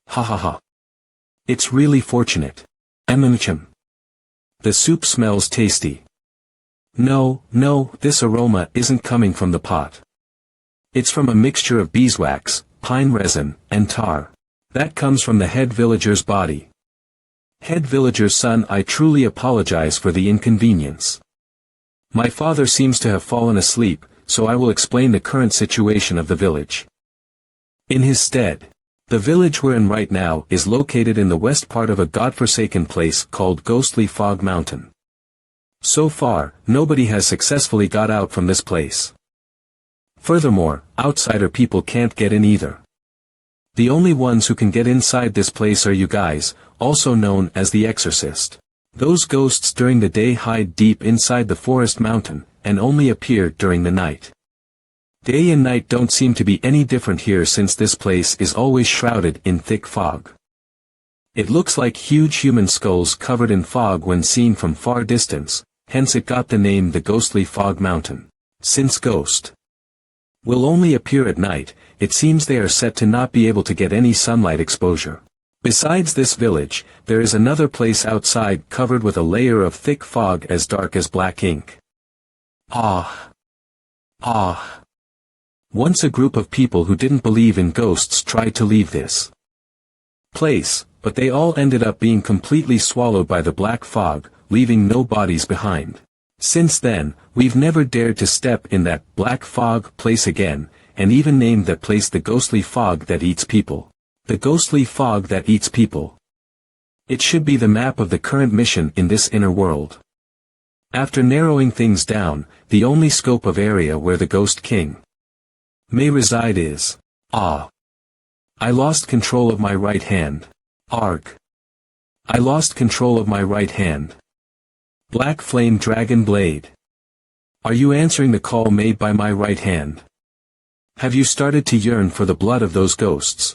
Ha ha ha. It's really fortunate. The soup smells tasty. No, this aroma isn't coming from the pot. It's from a mixture of beeswax, pine resin, and tar. That comes from the head villager's body. Head villager's son, I truly apologize for the inconvenience. My father seems to have fallen asleep, so I will explain the current situation of the village. In his stead, the village we're in right now is located in the west part of a godforsaken place called Ghostly Fog Mountain. So far, nobody has successfully got out from this place. Furthermore, outsider people can't get in either. The only ones who can get inside this place are you guys, also known as the Exorcist. Those ghosts during the day hide deep inside the forest mountain, and only appear during the night. Day and night don't seem to be any different here since this place is always shrouded in thick fog. It looks like huge human skulls covered in fog when seen from far distance, hence it got the name the Ghostly Fog Mountain. Since ghost will only appear at night, it seems they are set to not be able to get any sunlight exposure. Besides this village, there is another place outside covered with a layer of thick fog as dark as black ink. Once a group of people who didn't believe in ghosts tried to leave this place, but they all ended up being completely swallowed by the black fog, leaving no bodies behind. Since then, we've never dared to step in that black fog place again, and even named that place the Ghostly Fog That Eats People. The Ghostly Fog That Eats People. It should be the map of the current mission in this inner world. After narrowing things down, the only scope of area where the Ghost King may reside is I lost control of my right hand. Arg. I lost control of my right hand. Black Flame Dragon Blade. Are you answering the call made by my right hand? Have you started to yearn for the blood of those ghosts?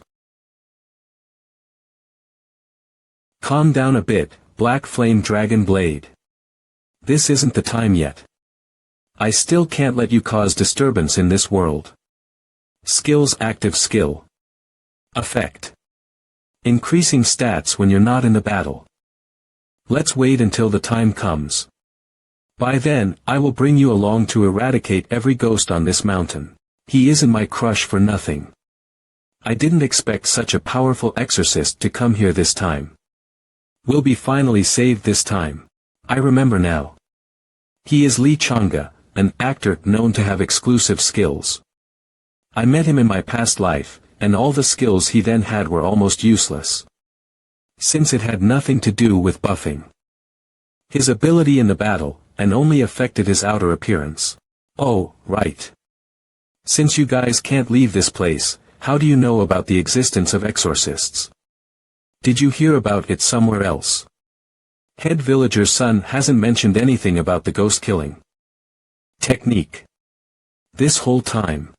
Calm down a bit, Black Flame Dragon Blade. This isn't the time yet. I still can't let you cause disturbance in this world. Skills active skill. Effect. Increasing stats when you're not in the battle. Let's wait until the time comes. By then, I will bring you along to eradicate every ghost on this mountain. He isn't my crush for nothing. I didn't expect such a powerful exorcist to come here this time. We'll be finally saved this time. I remember now. He is Lee Changa, an actor known to have exclusive skills. I met him in my past life, and all the skills he then had were almost useless, since it had nothing to do with buffing his ability in the battle, and only affected his outer appearance. Oh, right. Since you guys can't leave this place, how do you know about the existence of exorcists? Did you hear about it somewhere else? Head villager's son hasn't mentioned anything about the ghost killing technique this whole time.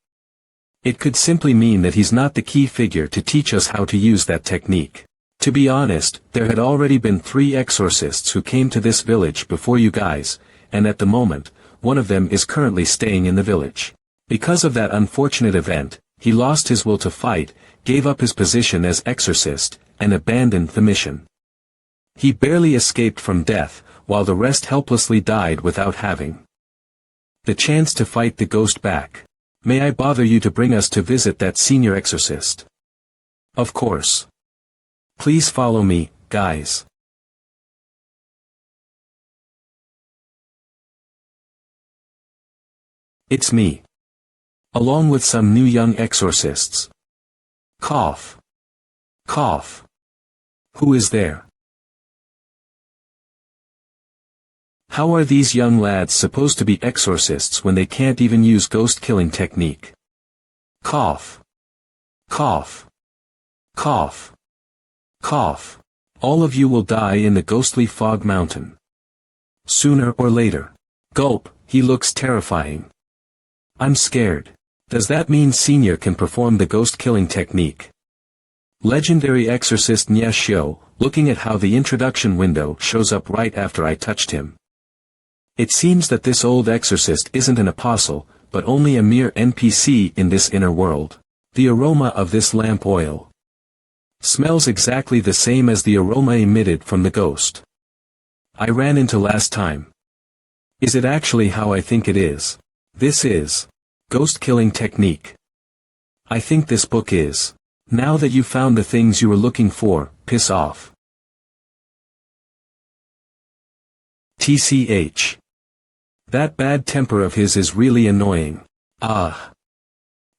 It could simply mean that he's not the key figure to teach us how to use that technique. To be honest, there had already been 3 exorcists who came to this village before you guys, and at the moment, one of them is currently staying in the village. Because of that unfortunate event, he lost his will to fight, gave up his position as exorcist, and abandoned the mission. He barely escaped from death, while the rest helplessly died without having the chance to fight the ghost back. May I bother you to bring us to visit that senior exorcist? Of course. Please follow me, guys. It's me. Along with some new young exorcists. Cough. Cough. Who is there? How are these young lads supposed to be exorcists when they can't even use ghost-killing technique? Cough. Cough. Cough. Cough. All of you will die in the ghostly fog mountain. Sooner or later. Gulp, he looks terrifying. I'm scared. Does that mean Senior can perform the ghost-killing technique? Legendary exorcist Nya Shio, looking at how the introduction window shows up right after I touched him. It seems that this old exorcist isn't an apostle, but only a mere NPC in this inner world. The aroma of this lamp oil smells exactly the same as the aroma emitted from the ghost I ran into last time. Is it actually how I think it is? This is ghost-killing technique. I think this book is. Now that you found the things you were looking for, piss off. TCH. That bad temper of his is really annoying. Ah.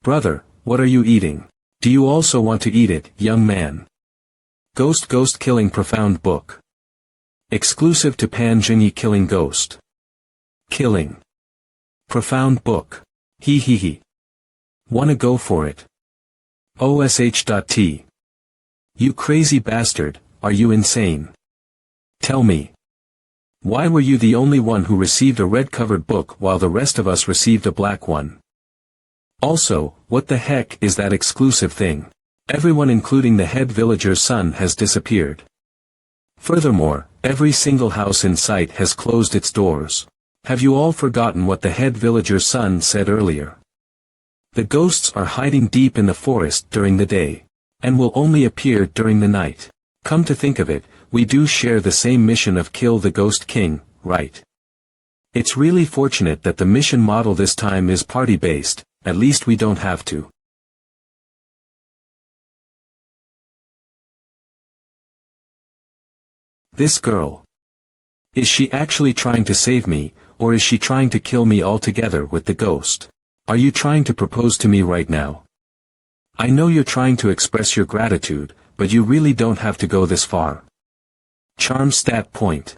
Brother, what are you eating? Do you also want to eat it, young man? Ghost Killing Profound Book. Exclusive to Pan Jinyi Killing Ghost. Killing. Profound Book. Hee hee hee. Wanna go for it? OSH.T. You crazy bastard, are you insane? Tell me. Why were you the only one who received a red-covered book while the rest of us received a black one? Also, what the heck is that exclusive thing? Everyone including the head villager's son has disappeared. Furthermore, every single house in sight has closed its doors. Have you all forgotten what the head villager's son said earlier? The ghosts are hiding deep in the forest during the day, and will only appear during the night. Come to think of it, we do share the same mission of kill the Ghost King, right? It's really fortunate that the mission model this time is party-based, at least we don't have to. This girl. Is she actually trying to save me, or is she trying to kill me altogether with the ghost? Are you trying to propose to me right now? I know you're trying to express your gratitude, but you really don't have to go this far. Charm stat point.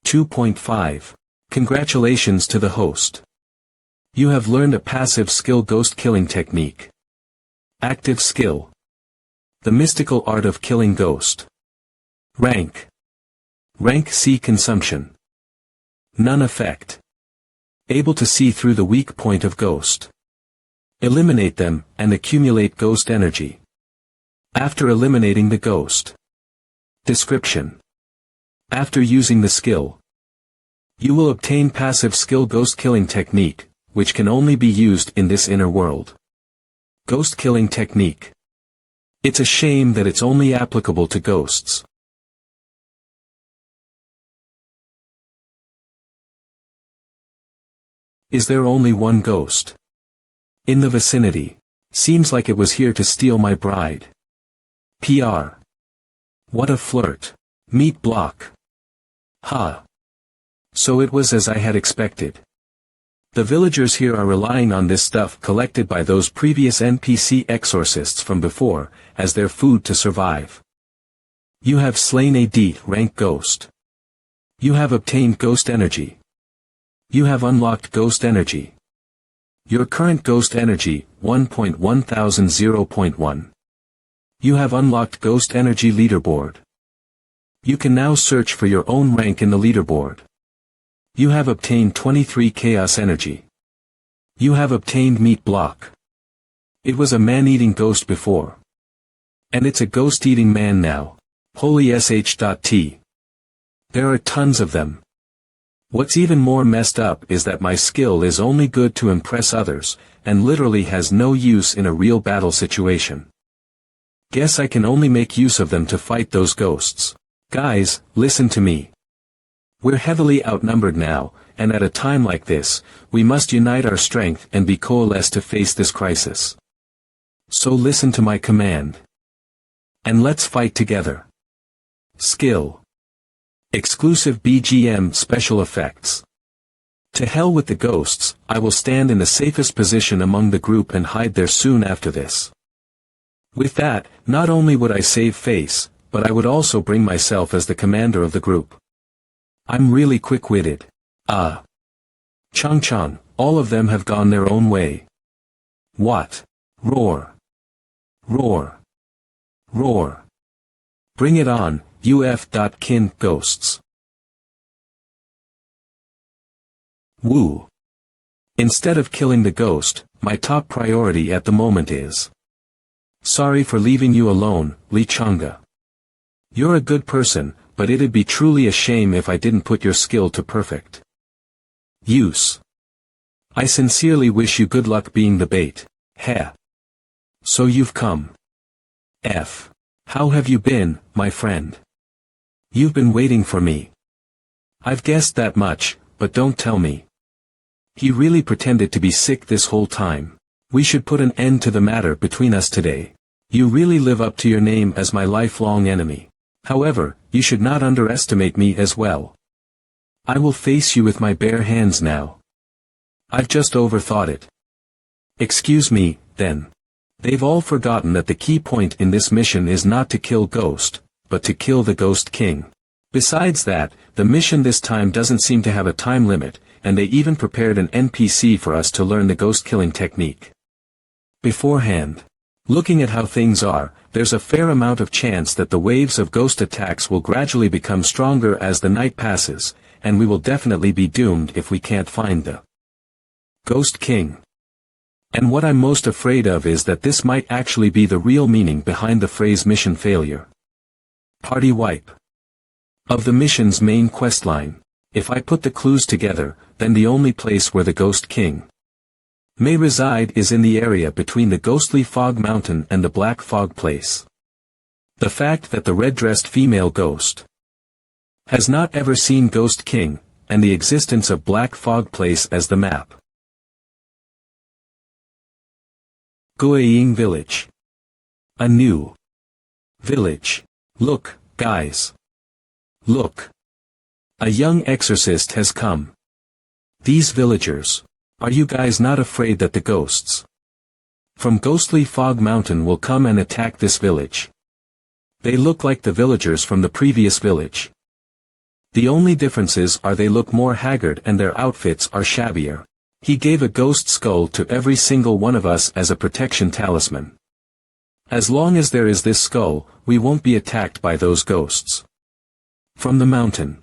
2.5. Congratulations to the host. You have learned a passive skill ghost killing technique. Active skill. The mystical art of killing ghost. Rank. Rank C consumption. None effect. Able to see through the weak point of ghost. Eliminate them, and accumulate ghost energy. After eliminating the ghost. Description. After using the skill, you will obtain passive skill ghost killing technique, which can only be used in this inner world. Ghost killing technique. It's a shame that it's only applicable to ghosts. Is there only one ghost in the vicinity? Seems like it was here to steal my bride. PR. What a flirt. Meat block. Ha. So it was as I had expected. The villagers here are relying on this stuff collected by those previous NPC exorcists from before, as their food to survive. You have slain a D rank ghost. You have obtained ghost energy. You have unlocked ghost energy. Your current ghost energy, 1.1000.1. You have unlocked ghost energy leaderboard. You can now search for your own rank in the leaderboard. You have obtained 23 chaos energy. You have obtained meat block. It was a man-eating ghost before. And it's a ghost-eating man now. Holy sh.t. There are tons of them. What's even more messed up is that my skill is only good to impress others, and literally has no use in a real battle situation. Guess I can only make use of them to fight those ghosts. Guys, listen to me. We're heavily outnumbered now, and at a time like this, we must unite our strength and be coalesced to face this crisis. So listen to my command. And let's fight together. Skill. Exclusive BGM special effects. To hell with the ghosts, I will stand in the safest position among the group and hide there soon after this. With that, not only would I save face, but I would also bring myself as the commander of the group. I'm really quick-witted. Chang, all of them have gone their own way. What? Roar. Roar. Roar. Bring it on, UF.kin ghosts. Woo. Instead of killing the ghost, my top priority at the moment is. Sorry for leaving you alone, Li Chang'e. You're a good person, but it'd be truly a shame if I didn't put your skill to perfect use. I sincerely wish you good luck being the bait. Heh. So you've come. F. How have you been, my friend? You've been waiting for me. I've guessed that much, but don't tell me. He really pretended to be sick this whole time. We should put an end to the matter between us today. You really live up to your name as my lifelong enemy. However, you should not underestimate me as well. I will face you with my bare hands now. I've just overthought it. Excuse me, then. They've all forgotten that the key point in this mission is not to kill Ghost, but to kill the Ghost King. Besides that, the mission this time doesn't seem to have a time limit, and they even prepared an NPC for us to learn the ghost killing technique. Beforehand. Looking at how things are, there's a fair amount of chance that the waves of ghost attacks will gradually become stronger as the night passes, and we will definitely be doomed if we can't find the Ghost King. And what I'm most afraid of is that this might actually be the real meaning behind the phrase mission failure. Party wipe. Of the mission's main questline, if I put the clues together, then the only place where the Ghost King may reside is in the area between the ghostly fog mountain and the black fog place. The fact that the red-dressed female ghost has not ever seen Ghost King, and the existence of black fog place as the map. Guiying Village. A new village. Look, guys. Look. A young exorcist has come. These villagers. Are you guys not afraid that the ghosts from ghostly fog mountain will come and attack this village? They look like the villagers from the previous village. The only differences are they look more haggard and their outfits are shabbier. He gave a ghost skull to every single one of us as a protection talisman. As long as there is this skull, we won't be attacked by those ghosts. From the mountain.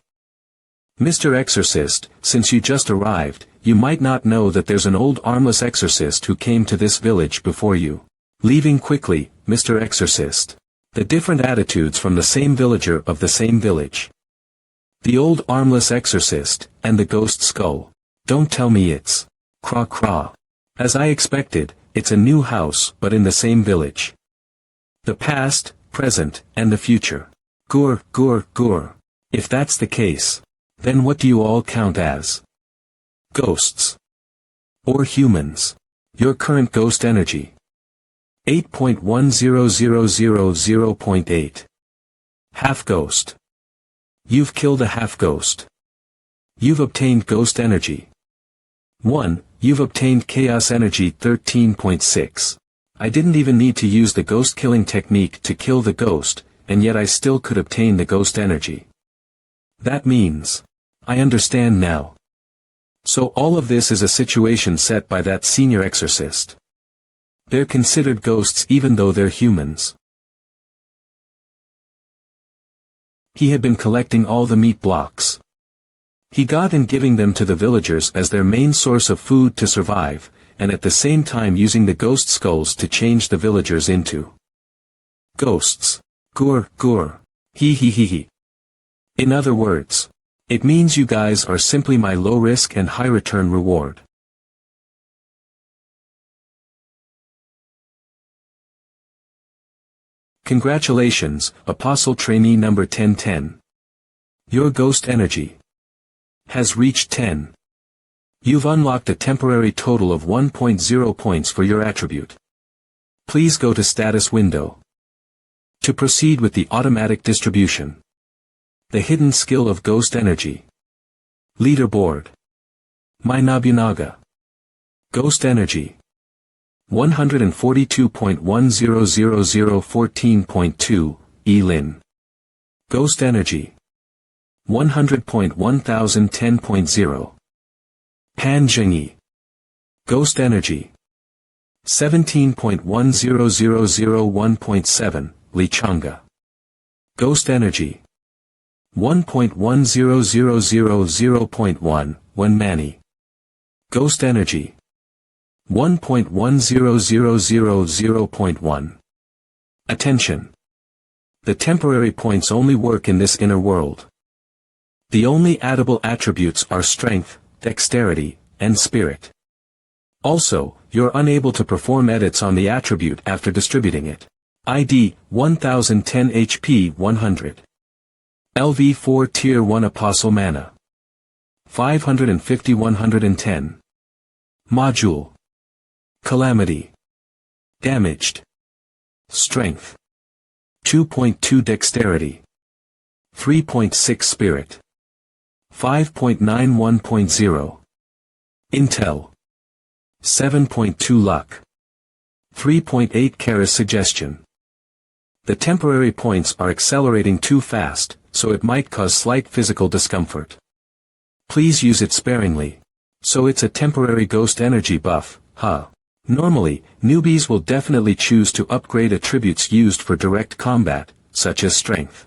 Mr. Exorcist, since you just arrived, you might not know that there's an old armless exorcist who came to this village before you. Leaving quickly, Mr. Exorcist. The different attitudes from the same villager of the same village. The old armless exorcist, and the ghost skull. Don't tell me it's craw craw. As I expected, it's a new house but in the same village. The past, present, and the future. Gur, gur, gur. If that's the case, then what do you all count as? Ghosts. Or humans. Your current ghost energy. 8.10000.8. Half ghost. You've killed a half ghost. You've obtained ghost energy. 1. You've obtained chaos energy 13.6. I didn't even need to use the ghost killing technique to kill the ghost, and yet I still could obtain the ghost energy. That means, I understand now. So all of this is a situation set by that senior exorcist. They're considered ghosts even though they're humans. He had been collecting all the meat blocks. He got in giving them to the villagers as their main source of food to survive, and at the same time using the ghost skulls to change the villagers into ghosts. Gur, gur. He. In other words, it means you guys are simply my low risk and high return reward. Congratulations, Apostle Trainee number 1010. Your ghost energy has reached 10. You've unlocked a temporary total of 1.0 points for your attribute. Please go to status window. To proceed with the automatic distribution. The hidden skill of ghost energy. Leaderboard. My Nobunaga. Ghost energy. 142.100014.2, Elin. Ghost energy. 100.1010.0. Pan Zhengyi. Ghost energy. 17.100001.7, Li Chang'e. Ghost energy. 1.1000.1, Wen Mani. Ghost energy. 1.1000.1. Attention. The temporary points only work in this inner world. The only addable attributes are strength, dexterity, and spirit. Also, you're unable to perform edits on the attribute after distributing it. ID, 1010 HP 100. LV4 Tier 1 Apostle Mana. 550 110. Module. Calamity. Damaged. Strength. 2.2 Dexterity. 3.6 Spirit. 5.91.0. Intel. 7.2 Luck. 3.8 Charis Suggestion. The temporary points are accelerating too fast, so it might cause slight physical discomfort. Please use it sparingly. So it's a temporary ghost energy buff, huh? Normally, newbies will definitely choose to upgrade attributes used for direct combat, such as strength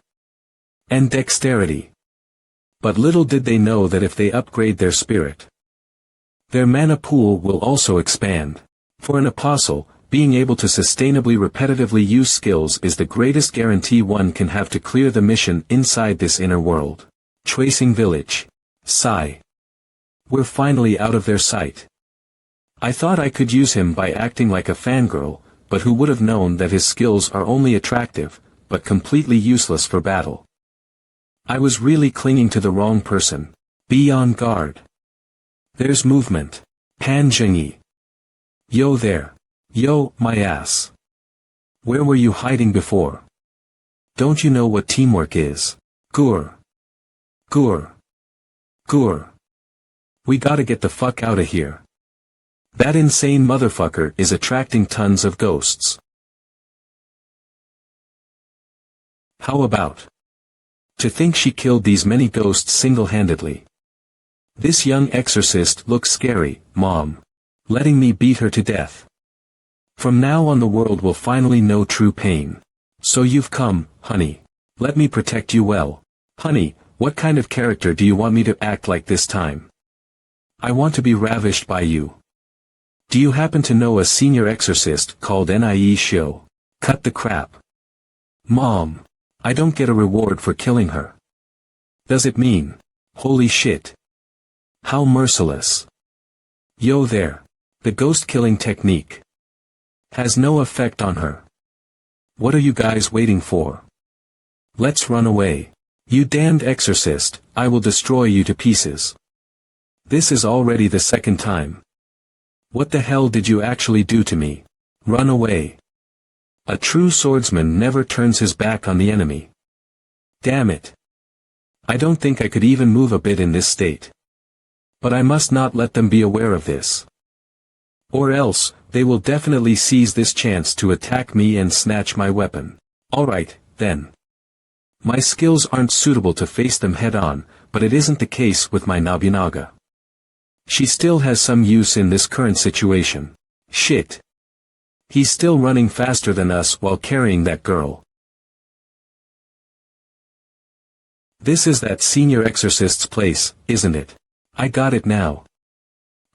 and dexterity. But little did they know that if they upgrade their spirit, their mana pool will also expand. For an apostle, being able to sustainably repetitively use skills is the greatest guarantee one can have to clear the mission inside this inner world. Tracing Village. Sigh. We're finally out of their sight. I thought I could use him by acting like a fangirl, but who would have known that his skills are only attractive, but completely useless for battle. I was really clinging to the wrong person. Be on guard. There's movement. Pan Zhengyi. Yo there. Yo, my ass. Where were you hiding before? Don't you know what teamwork is? Gur. Gur. Gur. We gotta get the fuck outta here. That insane motherfucker is attracting tons of ghosts. How about? To think she killed these many ghosts single-handedly. This young exorcist looks scary, Mom. Letting me beat her to death. From now on the world will finally know true pain. So you've come, honey. Let me protect you well. Honey, what kind of character do you want me to act like this time? I want to be ravished by you. Do you happen to know a senior exorcist called Nie Shio? Cut the crap. Mom. I don't get a reward for killing her. Does it mean? Holy shit. How merciless. Yo there. The ghost killing technique has no effect on her. What are you guys waiting for? Let's run away. You damned exorcist, I will destroy you to pieces. This is already the second time. What the hell did you actually do to me? Run away. A true swordsman never turns his back on the enemy. Damn it. I don't think I could even move a bit in this state. But I must not let them be aware of this. Or else, they will definitely seize this chance to attack me and snatch my weapon. Alright, then. My skills aren't suitable to face them head-on, but it isn't the case with my Nobunaga. She still has some use in this current situation. Shit. He's still running faster than us while carrying that girl. This is that senior exorcist's place, isn't it? I got it now.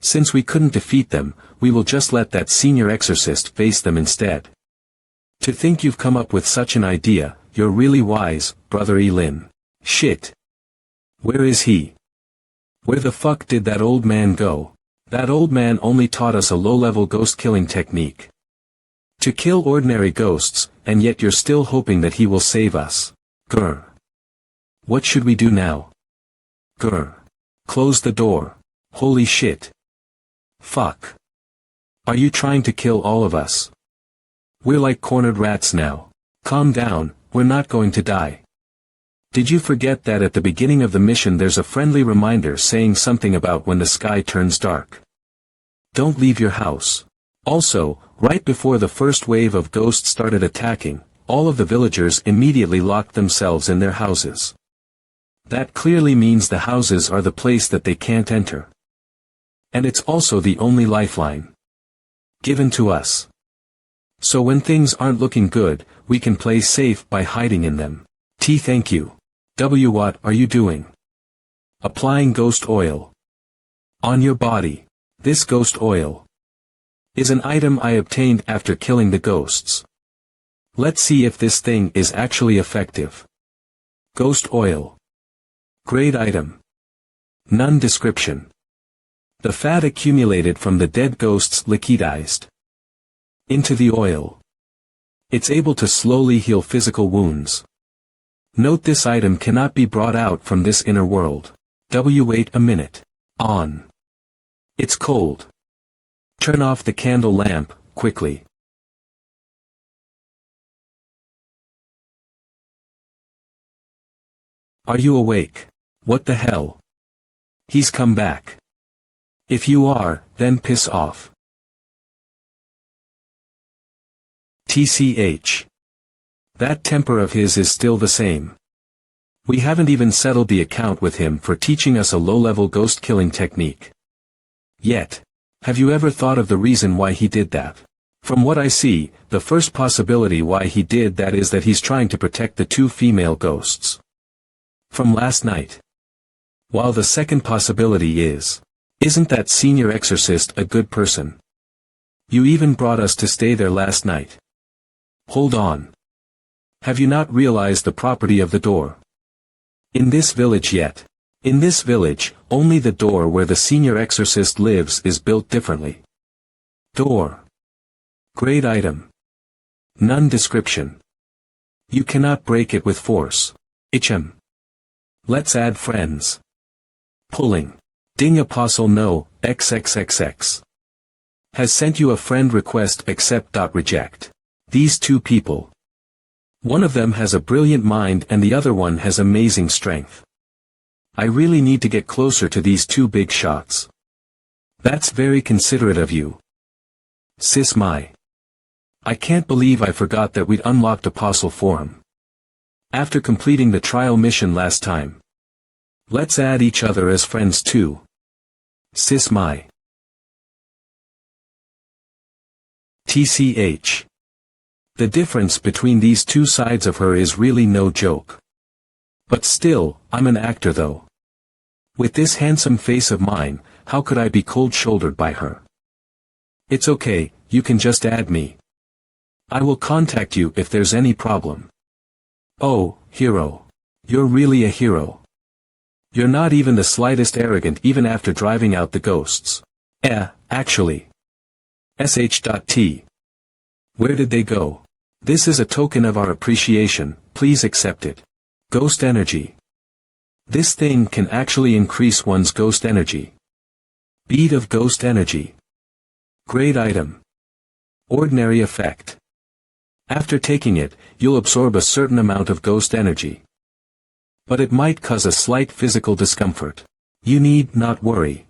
Since we couldn't defeat them, we will just let that senior exorcist face them instead. To think you've come up with such an idea, you're really wise, brother Elin. Shit. Where is he? Where the fuck did that old man go? That old man only taught us a low-level ghost-killing technique. To kill ordinary ghosts, and yet you're still hoping that he will save us. Grr. What should we do now? Grr. Close the door. Holy shit. Fuck. Are you trying to kill all of us? We're like cornered rats now. Calm down, we're not going to die. Did you forget that at the beginning of the mission there's a friendly reminder saying something about when the sky turns dark? Don't leave your house. Also, right before the first wave of ghosts started attacking, all of the villagers immediately locked themselves in their houses. That clearly means the houses are the place that they can't enter. And it's also the only lifeline given to us. So when things aren't looking good, we can play safe by hiding in them. Thank you. What are you doing? Applying ghost oil on your body. This ghost oil is an item I obtained after killing the ghosts. Let's see if this thing is actually effective. Ghost oil. Grade item. None description. The fat accumulated from the dead ghosts liquidized into the oil. It's able to slowly heal physical wounds. Note this item cannot be brought out from this inner world. Wait a minute. On. It's cold. Turn off the candle lamp, quickly. Are you awake? What the hell? He's come back. If you are, then piss off. TCH. That temper of his is still the same. We haven't even settled the account with him for teaching us a low-level ghost-killing technique. Yet. Have you ever thought of the reason why he did that? From what I see, the first possibility why he did that is that he's trying to protect the two female ghosts from last night. While the second possibility is, isn't that senior exorcist a good person? You even brought us to stay there last night. Hold on. Have you not realized the property of the door? In this village yet. In this village, only the door where the senior exorcist lives is built differently. Door. Grade item. None description. You cannot break it with force. Ichem. Let's add friends. Pulling. Ding Apostle no, XXXX. Has sent you a friend request accept.reject. These two people. One of them has a brilliant mind and the other one has amazing strength. I really need to get closer to these two big shots. That's very considerate of you. Sis my. I can't believe I forgot that we'd unlocked Apostle Forum. After completing the trial mission last time. Let's add each other as friends too. Sis my. TCH. The difference between these two sides of her is really no joke. But still, I'm an actor though. With this handsome face of mine, how could I be cold-shouldered by her? It's okay, you can just add me. I will contact you if there's any problem. Oh, hero. You're really a hero. You're not even the slightest arrogant even after driving out the ghosts. Actually. sh.t. Where did they go? This is a token of our appreciation, please accept it. Ghost energy. This thing can actually increase one's ghost energy. Bead of ghost energy. Great item. Ordinary effect. After taking it, you'll absorb a certain amount of ghost energy. But it might cause a slight physical discomfort. You need not worry.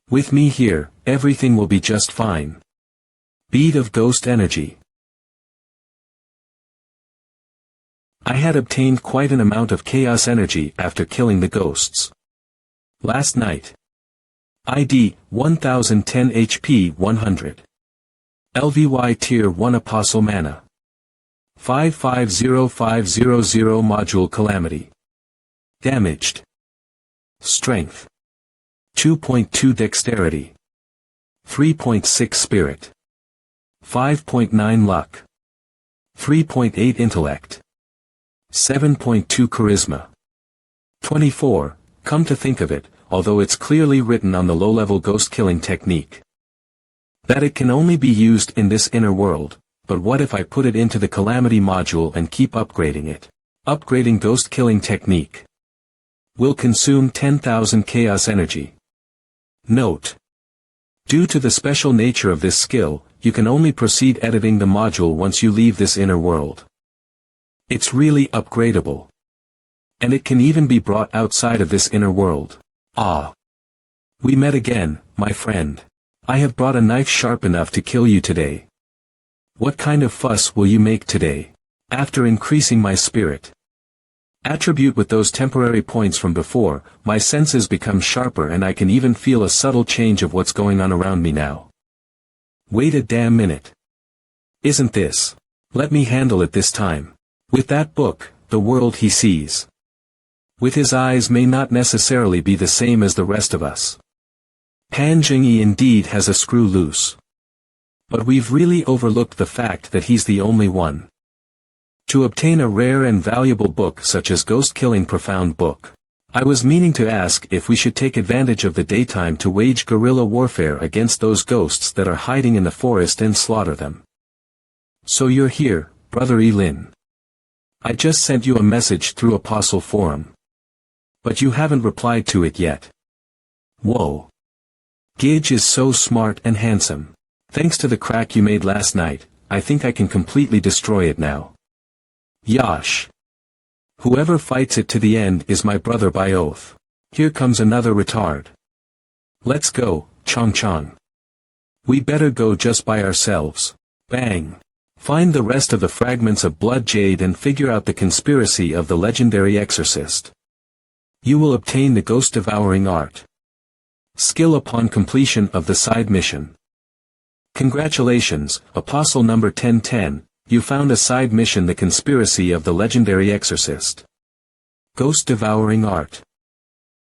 With me here, everything will be just fine. Bead of ghost energy. I had obtained quite an amount of chaos energy after killing the ghosts. Last night. ID, 1010 HP 100. LVY Tier 1 Apostle Mana. 550500 Module Calamity. Damaged. Strength. 2.2 Dexterity. 3.6 Spirit. 5.9 Luck. 3.8 Intellect. 7.2 Charisma. 24, come to think of it, although it's clearly written on the low-level ghost-killing technique that it can only be used in this inner world, but what if I put it into the Calamity module and keep upgrading it? Upgrading ghost-killing technique will consume 10,000 chaos energy. Note: due to the special nature of this skill, you can only proceed editing the module once you leave this inner world. It's really upgradable. And it can even be brought outside of this inner world. Ah. We met again, my friend. I have brought a knife sharp enough to kill you today. What kind of fuss will you make today? After increasing my spirit attribute with those temporary points from before, my senses become sharper and I can even feel a subtle change of what's going on around me now. Wait a damn minute. Isn't this? Let me handle it this time. With that book, the world he sees with his eyes may not necessarily be the same as the rest of us. Pan Jingyi indeed has a screw loose. But we've really overlooked the fact that he's the only one to obtain a rare and valuable book such as Ghost Killing Profound Book. I was meaning to ask if we should take advantage of the daytime to wage guerrilla warfare against those ghosts that are hiding in the forest and slaughter them. So you're here, Brother Elin. I just sent you a message through Apostle Forum. But you haven't replied to it yet. Whoa. Gidge is so smart and handsome. Thanks to the crack you made last night, I think I can completely destroy it now. Yash. Whoever fights it to the end is my brother by oath. Here comes another retard. Let's go, Chong Chong. We better go just by ourselves. Bang. Find the rest of the fragments of Blood Jade and figure out the conspiracy of the legendary exorcist. You will obtain the ghost-devouring art. Skill upon completion of the side mission. Congratulations, Apostle number 1010, you found a side mission, the conspiracy of the legendary exorcist. Ghost-devouring art.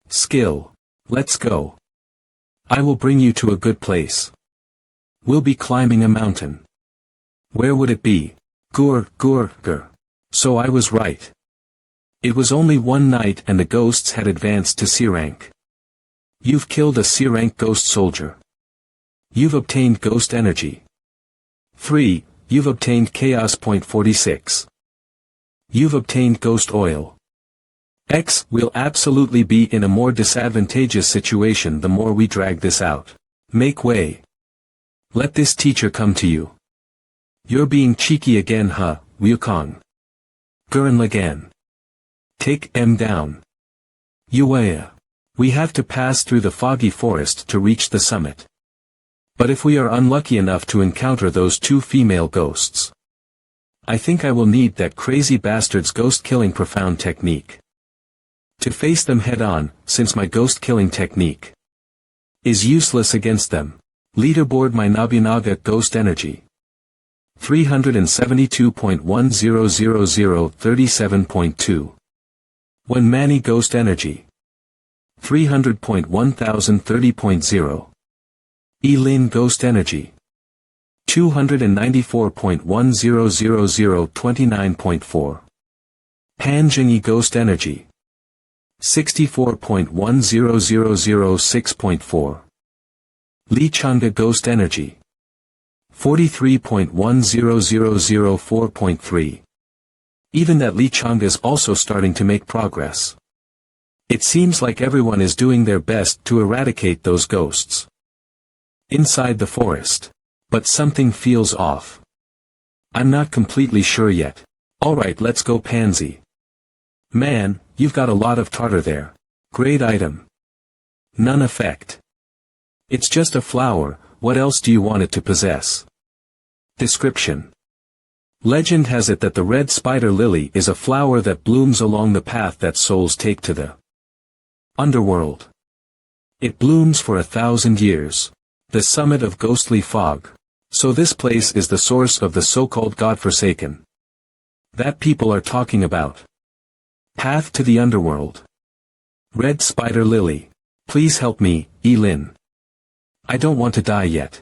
Skill. Let's go. I will bring you to a good place. We'll be climbing a mountain. Where would it be? Gur. So I was right. It was only one night and the ghosts had advanced to C rank. You've killed a C rank ghost soldier. You've obtained ghost energy. 3. You've obtained chaos point 46. You've obtained ghost oil. X will absolutely be in a more disadvantageous situation the more we drag this out. Make way. Let this teacher come to you. You're being cheeky again, huh, Wukong? Gurren Lagann. Take M down. Uea. We have to pass through the foggy forest to reach the summit. But if we are unlucky enough to encounter those two female ghosts, I think I will need that crazy bastard's ghost-killing profound technique to face them head-on, since my ghost-killing technique is useless against them. Leaderboard my Nobunaga ghost energy. 372.100037.2. When Manny Ghost Energy. 300.1030.0. Elin Ghost Energy. 294.100029.4. Panjingi Ghost Energy. 64.100006.4. Lichanga Ghost Energy. 43.100004.3. Even that Lichanga's also starting to make progress. It seems like everyone is doing their best to eradicate those ghosts. Inside the forest. But something feels off. I'm not completely sure yet. Alright, let's go Pansy. Man, you've got a lot of tartar there. Great item. None effect. It's just a flower, what else do you want it to possess? Description. Legend has it that the red spider lily is a flower that blooms along the path that souls take to the underworld. It blooms for 1,000 years. The summit of ghostly fog. So this place is the source of the so-called godforsaken. That people are talking about. Path to the underworld. Red spider lily. Please help me, Elin. I don't want to die yet.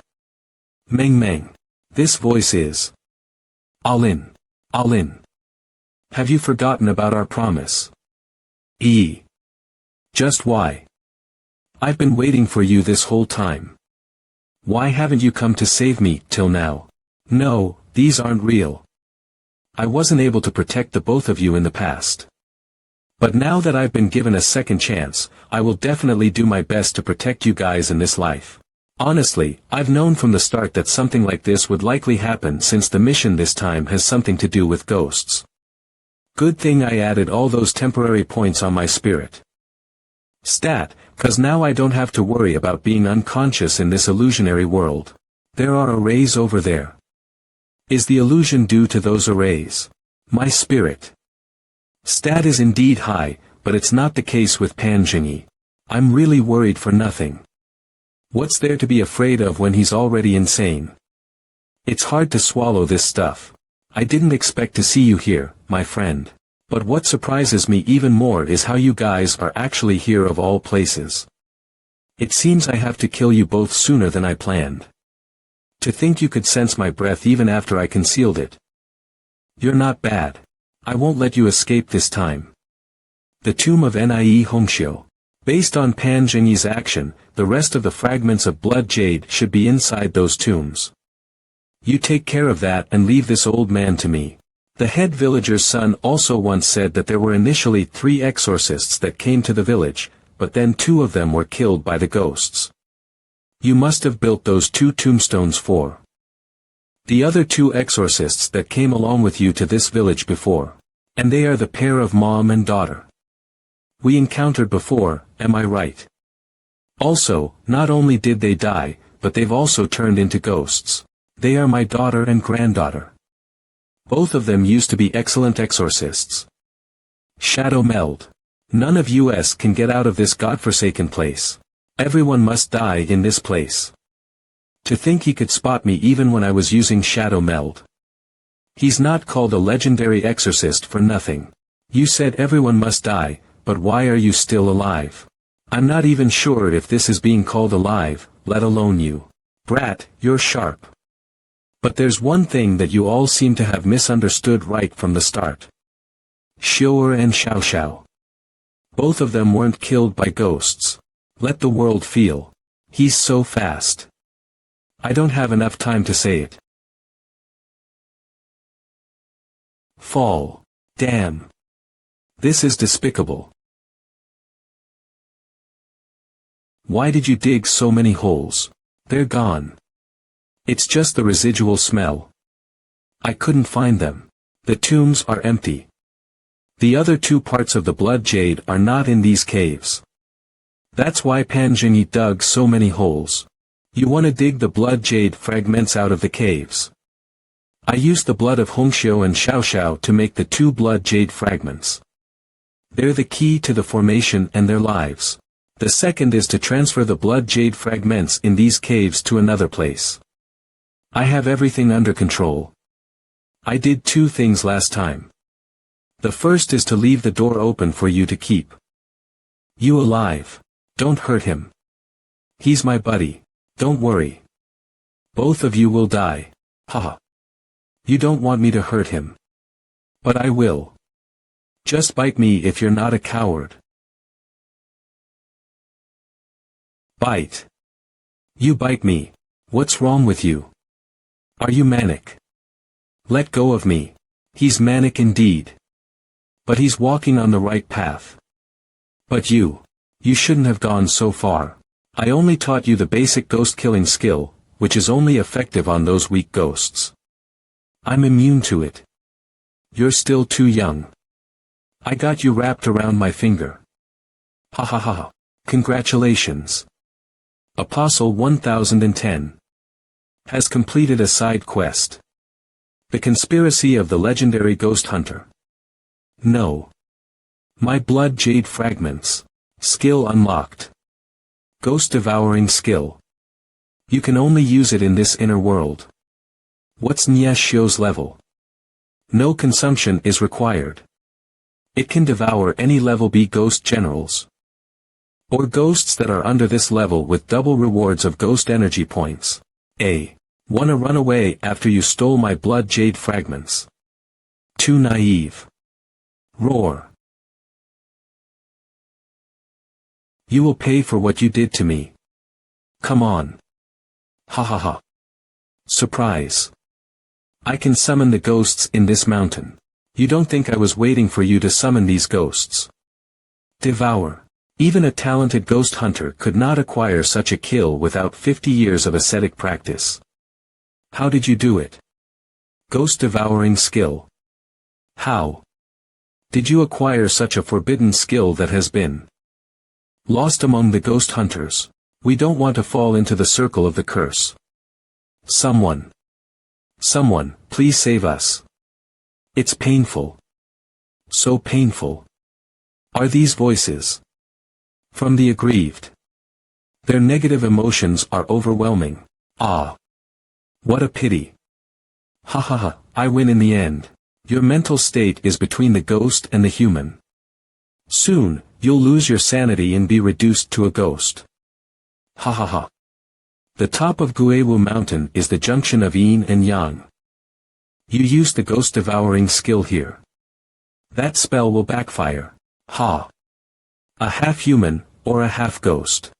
Meng Meng. This voice is. Alin. Alin. Have you forgotten about our promise? Just why? I've been waiting for you this whole time. Why haven't you come to save me, till now? No, these aren't real. I wasn't able to protect the both of you in the past. But now that I've been given a second chance, I will definitely do my best to protect you guys in this life. Honestly, I've known from the start that something like this would likely happen since the mission this time has something to do with ghosts. Good thing I added all those temporary points on my spirit stat, cause now I don't have to worry about being unconscious in this illusionary world. There are arrays over there. Is the illusion due to those arrays? My spirit stat is indeed high, but it's not the case with Panjingi. I'm really worried for nothing. What's there to be afraid of when he's already insane? It's hard to swallow this stuff. I didn't expect to see you here, my friend. But what surprises me even more is how you guys are actually here of all places. It seems I have to kill you both sooner than I planned. To think you could sense my breath even after I concealed it. You're not bad. I won't let you escape this time. The Tomb of Nie Hongshio. Based on Panjingi's action, the rest of the fragments of blood jade should be inside those tombs. You take care of that and leave this old man to me. The head villager's son also once said that there were initially 3 exorcists that came to the village, but then 2 of them were killed by the ghosts. You must have built those 2 tombstones for the other 2 exorcists that came along with you to this village before. And they are the pair of mom and daughter we encountered before, am I right? Also, not only did they die, but they've also turned into ghosts. They are my daughter and granddaughter. Both of them used to be excellent exorcists. Shadow meld. None of us can get out of this godforsaken place. Everyone must die in this place. To think he could spot me even when I was using shadow meld. He's not called a legendary exorcist for nothing. You said everyone must die, but why are you still alive? I'm not even sure if this is being called alive, let alone you. Brat, you're sharp. But there's one thing that you all seem to have misunderstood right from the start. Xiu'er and Xiao Xiao. Both of them weren't killed by ghosts. Let the world feel. He's so fast. I don't have enough time to say it. Fall. Damn. This is despicable. Why did you dig so many holes? They're gone. It's just the residual smell. I couldn't find them. The tombs are empty. The other 2 parts of the blood jade are not in these caves. That's why Panjingi dug so many holes. You want to dig the blood jade fragments out of the caves. I used the blood of Hongxiu and Xiao Xiao to make the 2 blood jade fragments. They're the key to the formation and their lives. The second is to transfer the blood jade fragments in these caves to another place. I have everything under control. I did two things last time. The first is to leave the door open for you to keep you alive. Don't hurt him. He's my buddy. Don't worry. Both of you will die. Haha. You don't want me to hurt him. But I will. Just bite me if you're not a coward. Bite. You bite me. What's wrong with you? Are you manic? Let go of me. He's manic indeed. But he's walking on the right path. But you shouldn't have gone so far. I only taught you the basic ghost killing skill, which is only effective on those weak ghosts. I'm immune to it. You're still too young. I got you wrapped around my finger. Ha ha ha. Congratulations. Apostle 1010 has completed a side quest. The conspiracy of the legendary ghost hunter. No. My blood jade fragments. Skill unlocked. Ghost devouring skill. You can only use it in this inner world. What's Nyashio's level? No consumption is required. It can devour any level B ghost generals. Or ghosts that are under this level with double rewards of ghost energy points. Wanna run away after you stole my blood jade fragments? Too naive. Roar. You will pay for what you did to me. Come on. Ha ha ha. Surprise. I can summon the ghosts in this mountain. You don't think I was waiting for you to summon these ghosts? Devour. Even a talented ghost hunter could not acquire such a kill without 50 years of ascetic practice. How did you do it? Ghost devouring skill. How? Did you acquire such a forbidden skill that has been lost among the ghost hunters? We don't want to fall into the circle of the curse. Someone, please save us. It's painful. So painful. Are these voices from the aggrieved? Their negative emotions are overwhelming. Ah. What a pity. Ha ha ha, I win in the end. Your mental state is between the ghost and the human. Soon, you'll lose your sanity and be reduced to a ghost. Ha ha ha. The top of Guewu Mountain is the junction of yin and yang. You use the ghost devouring skill here. That spell will backfire. Ha. A half-human, or a half-ghost.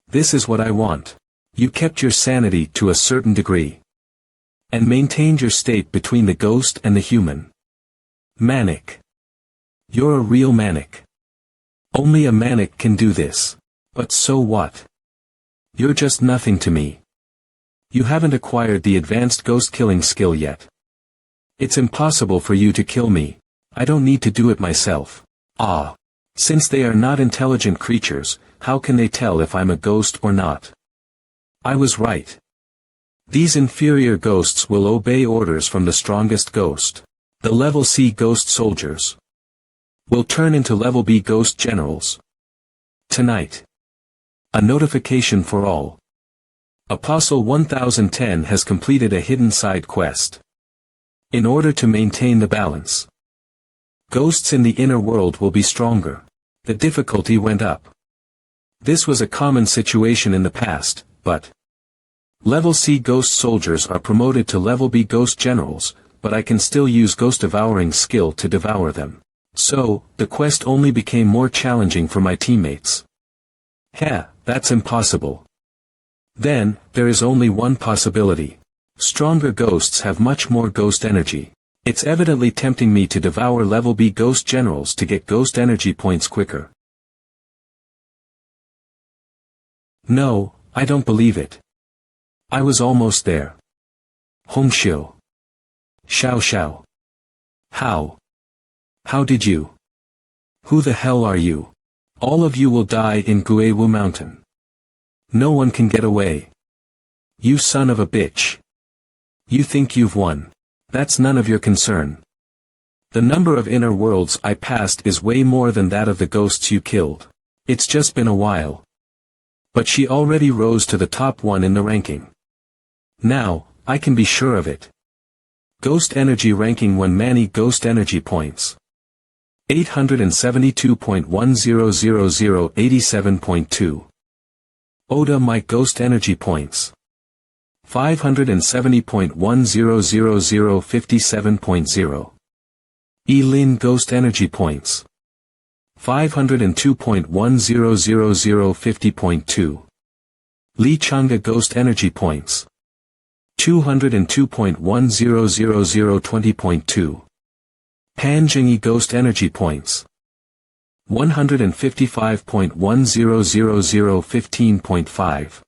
This is what I want. You kept your sanity to a certain degree. And maintained your state between the ghost and the human. Manic. You're a real manic. Only a manic can do this. But so what? You're just nothing to me. You haven't acquired the advanced ghost killing skill yet. It's impossible for you to kill me. I don't need to do it myself. Ah. Since they are not intelligent creatures, how can they tell if I'm a ghost or not? I was right. These inferior ghosts will obey orders from the strongest ghost. The level C ghost soldiers will turn into level B ghost generals. Tonight. A notification for all. Apostle 1010 has completed a hidden side quest. In order to maintain the balance, ghosts in the inner world will be stronger. The difficulty went up. This was a common situation in the past, but level C ghost soldiers are promoted to level B ghost generals, but I can still use ghost devouring skill to devour them. So, the quest only became more challenging for my teammates. Heh, that's impossible. Then, there is only one possibility. Stronger ghosts have much more ghost energy. It's evidently tempting me to devour level B ghost generals to get ghost energy points quicker. No, I don't believe it. I was almost there. Hongxiu. Xiao Xiao. How? How did you? Who the hell are you? All of you will die in Guewu Mountain. No one can get away. You son of a bitch. You think you've won. That's none of your concern. The number of inner worlds I passed is way more than that of the ghosts you killed. It's just been a while. But she already rose to the top one in the ranking. Now, I can be sure of it. Ghost energy ranking 1 Mani ghost energy points. 872.1000 87.2. Oda Mike ghost energy points. 570.1000 57.0. Lin ghost energy points. 502.1000 50.2. Li Chang'e ghost energy points. 202.1000 20.2. Han Jingyi ghost energy points. 155.1000 15.5.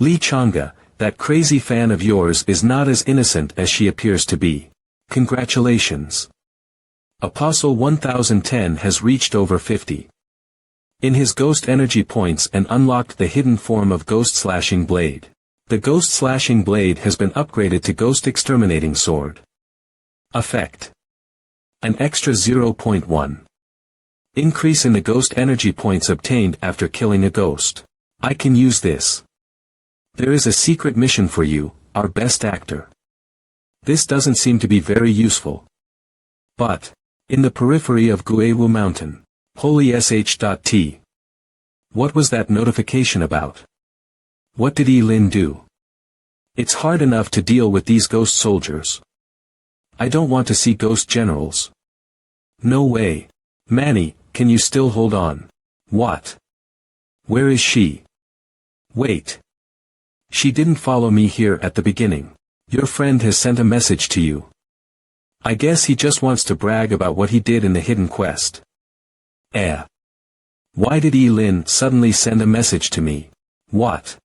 Li Chang'e, that crazy fan of yours is not as innocent as she appears to be. Congratulations. Apostle 1010 has reached over 50. In his ghost energy points and unlocked the hidden form of Ghost Slashing Blade. The Ghost Slashing Blade has been upgraded to Ghost Exterminating Sword. Effect. An extra 0.1. Increase in the ghost energy points obtained after killing a ghost. I can use this. There is a secret mission for you, our best actor. This doesn't seem to be very useful. But, in the periphery of Guewu Mountain, holy sh.t. What was that notification about? What did Lin do? It's hard enough to deal with these ghost soldiers. I don't want to see ghost generals. No way. Manny, can you still hold on? What? Where is she? Wait. She didn't follow me here at the beginning. Your friend has sent a message to you. I guess he just wants to brag about what he did in the hidden quest. Why did Lin suddenly send a message to me? What?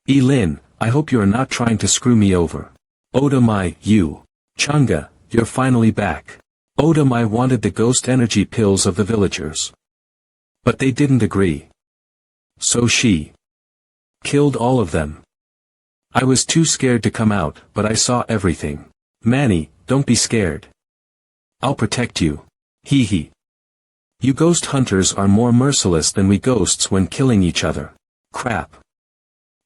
Lin, I hope you are not trying to screw me over. Oda Mai, you. Chang'e, you're finally back. Oda Mai wanted the ghost energy pills of the villagers. But they didn't agree. So she killed all of them. I was too scared to come out, but I saw everything. Manny, don't be scared. I'll protect you. Hee hee. You ghost hunters are more merciless than we ghosts when killing each other. Crap.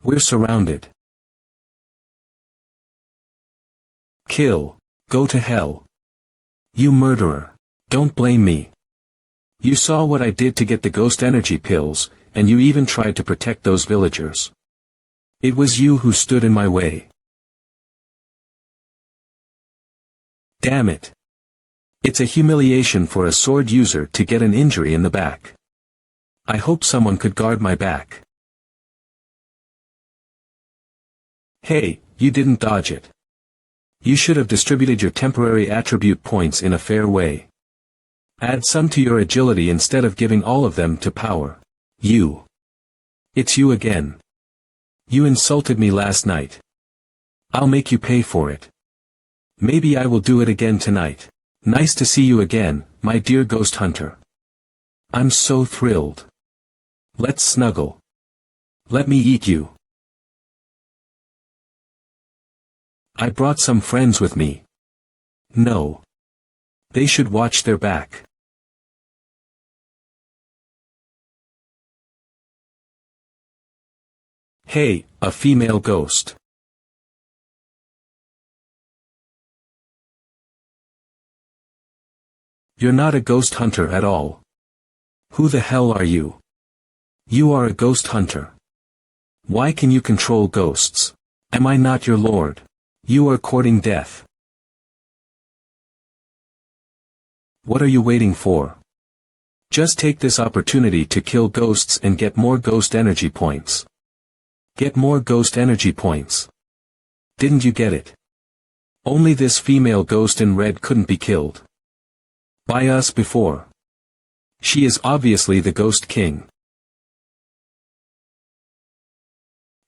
We're surrounded. Kill. Go to hell. You murderer. Don't blame me. You saw what I did to get the ghost energy pills, and you even tried to protect those villagers. It was you who stood in my way. Damn it. It's a humiliation for a sword user to get an injury in the back. I hope someone could guard my back. Hey, you didn't dodge it. You should have distributed your temporary attribute points in a fair way. Add some to your agility instead of giving all of them to power. You. It's you again. You insulted me last night. I'll make you pay for it. Maybe I will do it again tonight. Nice to see you again, my dear ghost hunter. I'm so thrilled. Let's snuggle. Let me eat you. I brought some friends with me. No. They should watch their back. Hey, a female ghost. You're not a ghost hunter at all. Who the hell are you? You are a ghost hunter. Why can you control ghosts? Am I not your lord? You are courting death. What are you waiting for? Just take this opportunity to kill ghosts and get more ghost energy points. Get more ghost energy points. Didn't you get it? Only this female ghost in red couldn't be killed by us before. She is obviously the Ghost King.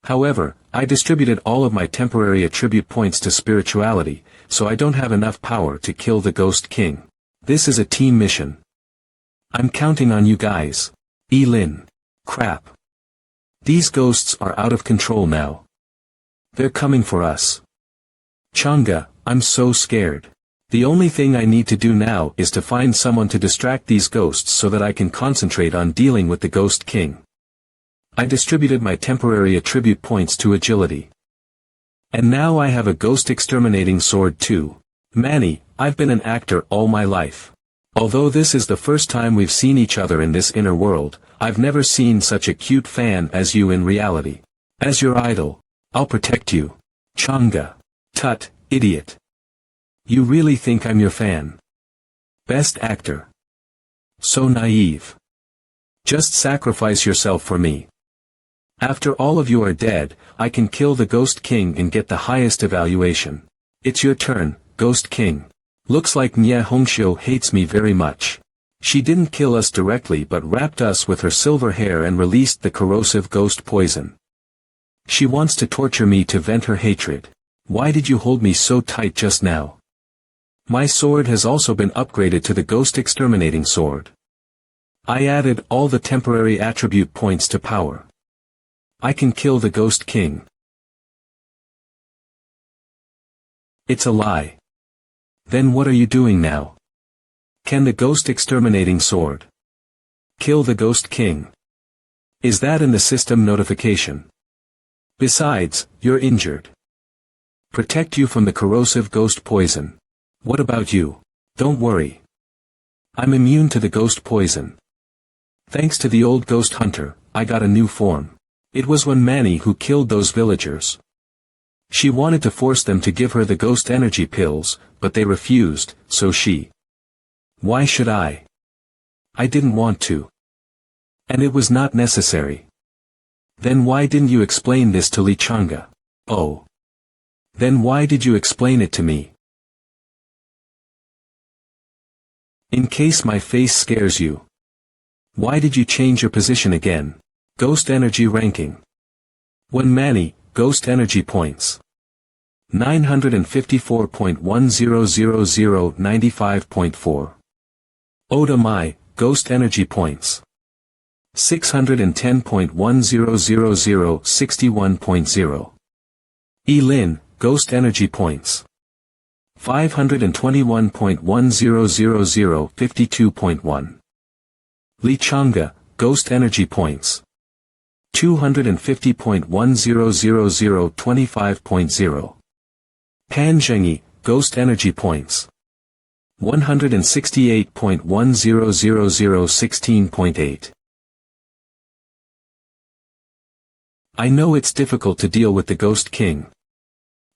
However, I distributed all of my temporary attribute points to spirituality, so I don't have enough power to kill the Ghost King. This is a team mission. I'm counting on you guys. Lin. Crap. These ghosts are out of control now. They're coming for us. Chang'e, I'm so scared. The only thing I need to do now is to find someone to distract these ghosts so that I can concentrate on dealing with the Ghost King. I distributed my temporary attribute points to agility. And now I have a ghost exterminating sword too. Manny, I've been an actor all my life. Although this is the first time we've seen each other in this inner world, I've never seen such a cute fan as you in reality. As your idol, I'll protect you. Changa. Tut, idiot. You really think I'm your fan? Best actor. So naive. Just sacrifice yourself for me. After all of you are dead, I can kill the Ghost King and get the highest evaluation. It's your turn, Ghost King. Looks like Nye Hongshio hates me very much. She didn't kill us directly but wrapped us with her silver hair and released the corrosive ghost poison. She wants to torture me to vent her hatred. Why did you hold me so tight just now? My sword has also been upgraded to the Ghost Exterminating Sword. I added all the temporary attribute points to power. I can kill the Ghost King. It's a lie. Then what are you doing now? Can the Ghost Exterminating Sword kill the Ghost King? Is that in the system notification? Besides, you're injured. Protect you from the corrosive ghost poison. What about you? Don't worry. I'm immune to the ghost poison. Thanks to the old ghost hunter, I got a new form. It was when Manny who killed those villagers. She wanted to force them to give her the ghost energy pills, but they refused, so she. Why should I? I didn't want to. And it was not necessary. Then why didn't you explain this to Li Changa? Oh. Then why did you explain it to me? In case my face scares you. Why did you change your position again? Ghost energy ranking. When Manny, ghost energy points. 954.100095.4. Oda Mai, ghost energy points. 610.100061.0. Lin, ghost energy points. 521.100052.1. Li Changa, ghost energy points. 250.100025.0. Pan Zhengyi, ghost energy points. 168.100016.8. I know it's difficult to deal with the Ghost King.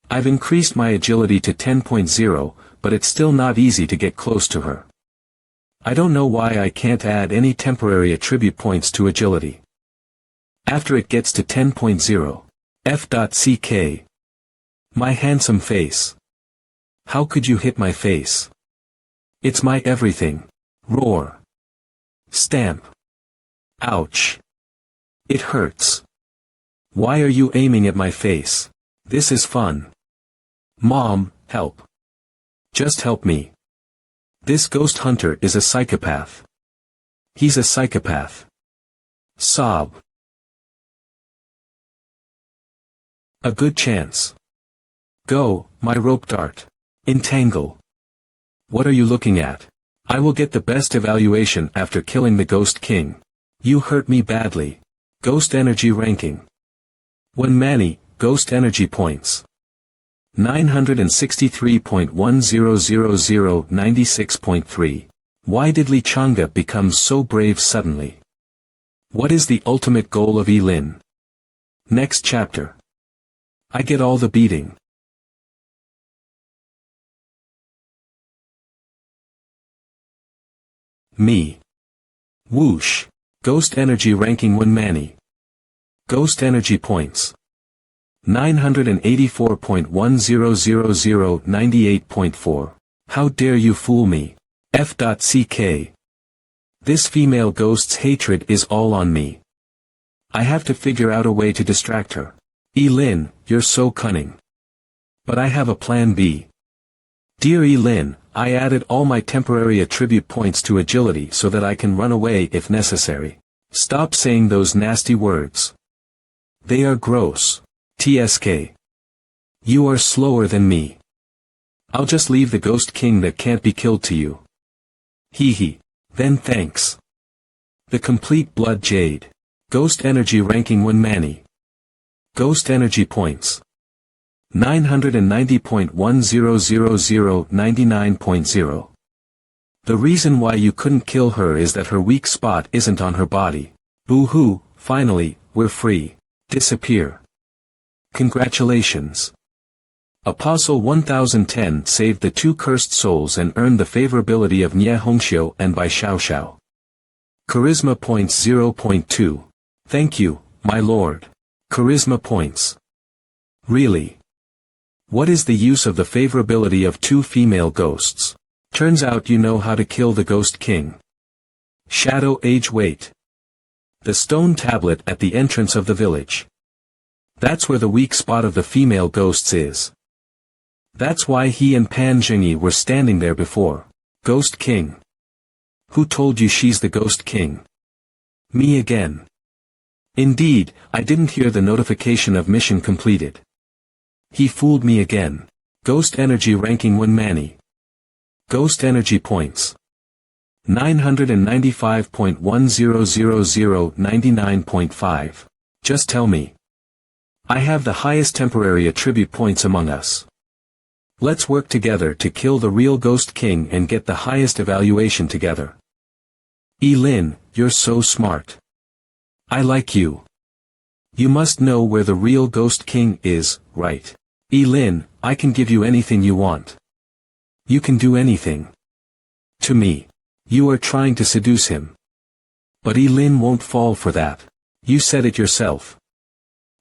I've increased my agility to 10.0, but it's still not easy to get close to her. I don't know why I can't add any temporary attribute points to agility. After it gets to 10.0. F.CK. My handsome face. How could you hit my face? It's my everything. Roar. Stamp. Ouch. It hurts. Why are you aiming at my face? This is fun. Mom, help. Just help me. This ghost hunter is a psychopath. He's a psychopath. Sob. A good chance. Go, my rope dart. Entangle. What are you looking at? I will get the best evaluation after killing the Ghost King. You hurt me badly. Ghost energy ranking. When Manny, ghost energy points. 963.100096.3. Why did Li Changa become so brave suddenly? What is the ultimate goal of Lin? Next chapter. I get all the beating. Me. Whoosh. Ghost energy ranking when Manny. Ghost energy points. 984.100098.4. How dare you fool me? F.CK. This female ghost's hatred is all on me. I have to figure out a way to distract her. Lin, you're so cunning. But I have a plan B. Dear Lin, I added all my temporary attribute points to agility so that I can run away if necessary. Stop saying those nasty words. They are gross. TSK. You are slower than me. I'll just leave the Ghost King that can't be killed to you. Hee hee. Then thanks. The complete blood jade. Ghost energy ranking when Manny. Ghost energy points. 990.100099.0. The reason why you couldn't kill her is that her weak spot isn't on her body. Boo-hoo, finally, we're free. Disappear. Congratulations. Apostle 1010 saved the two cursed souls and earned the favorability of Nye Hongxiu and Bai Xiaoxiao. Charisma points 0.2. Thank you, my lord. Charisma points. Really? What is the use of the favorability of two female ghosts? Turns out you know how to kill the Ghost King. Shadow Age. Wait. The stone tablet at the entrance of the village. That's where the weak spot of the female ghosts is. That's why he and Pan Zhengyi were standing there before. Ghost King. Who told you she's the Ghost King? Me again. Indeed, I didn't hear the notification of mission completed. He fooled me again. Ghost energy ranking 1 Manny. Ghost energy points. 995.100099.5. Just tell me. I have the highest temporary attribute points among us. Let's work together to kill the real Ghost King and get the highest evaluation together. Lin, you're so smart. I like you. You must know where the real Ghost King is, right? Lin, I can give you anything you want. You can do anything. To me. You are trying to seduce him. But Lin won't fall for that. You said it yourself.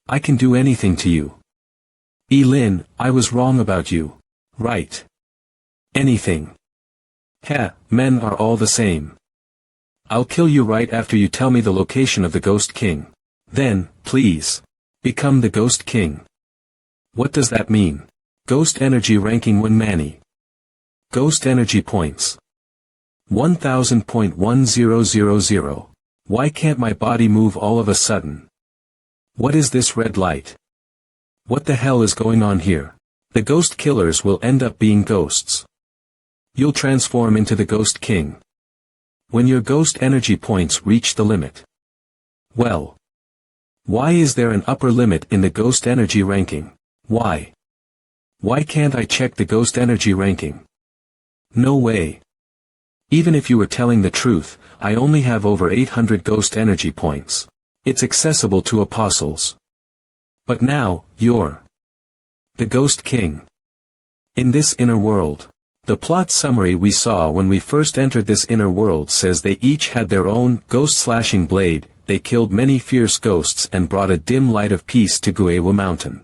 I can do anything to you. Lin, I was wrong about you. Right. Anything. Heh, men are all the same. I'll kill you right after you tell me the location of the Ghost King. Then, please. Become the Ghost King. What does that mean? Ghost energy ranking 1 Manny. Ghost energy points. 1000.1000. Why can't my body move all of a sudden? What is this red light? What the hell is going on here? The ghost killers will end up being ghosts. You'll transform into the Ghost King. When your ghost energy points reach the limit. Well. Why is there an upper limit in the ghost energy ranking? Why? Why can't I check the ghost energy ranking? No way. Even if you were telling the truth, I only have over 800 ghost energy points. It's accessible to apostles. But now, you're the Ghost King. In this inner world. The plot summary we saw when we first entered this inner world says they each had their own ghost-slashing blade, they killed many fierce ghosts and brought a dim light of peace to Guewa Mountain.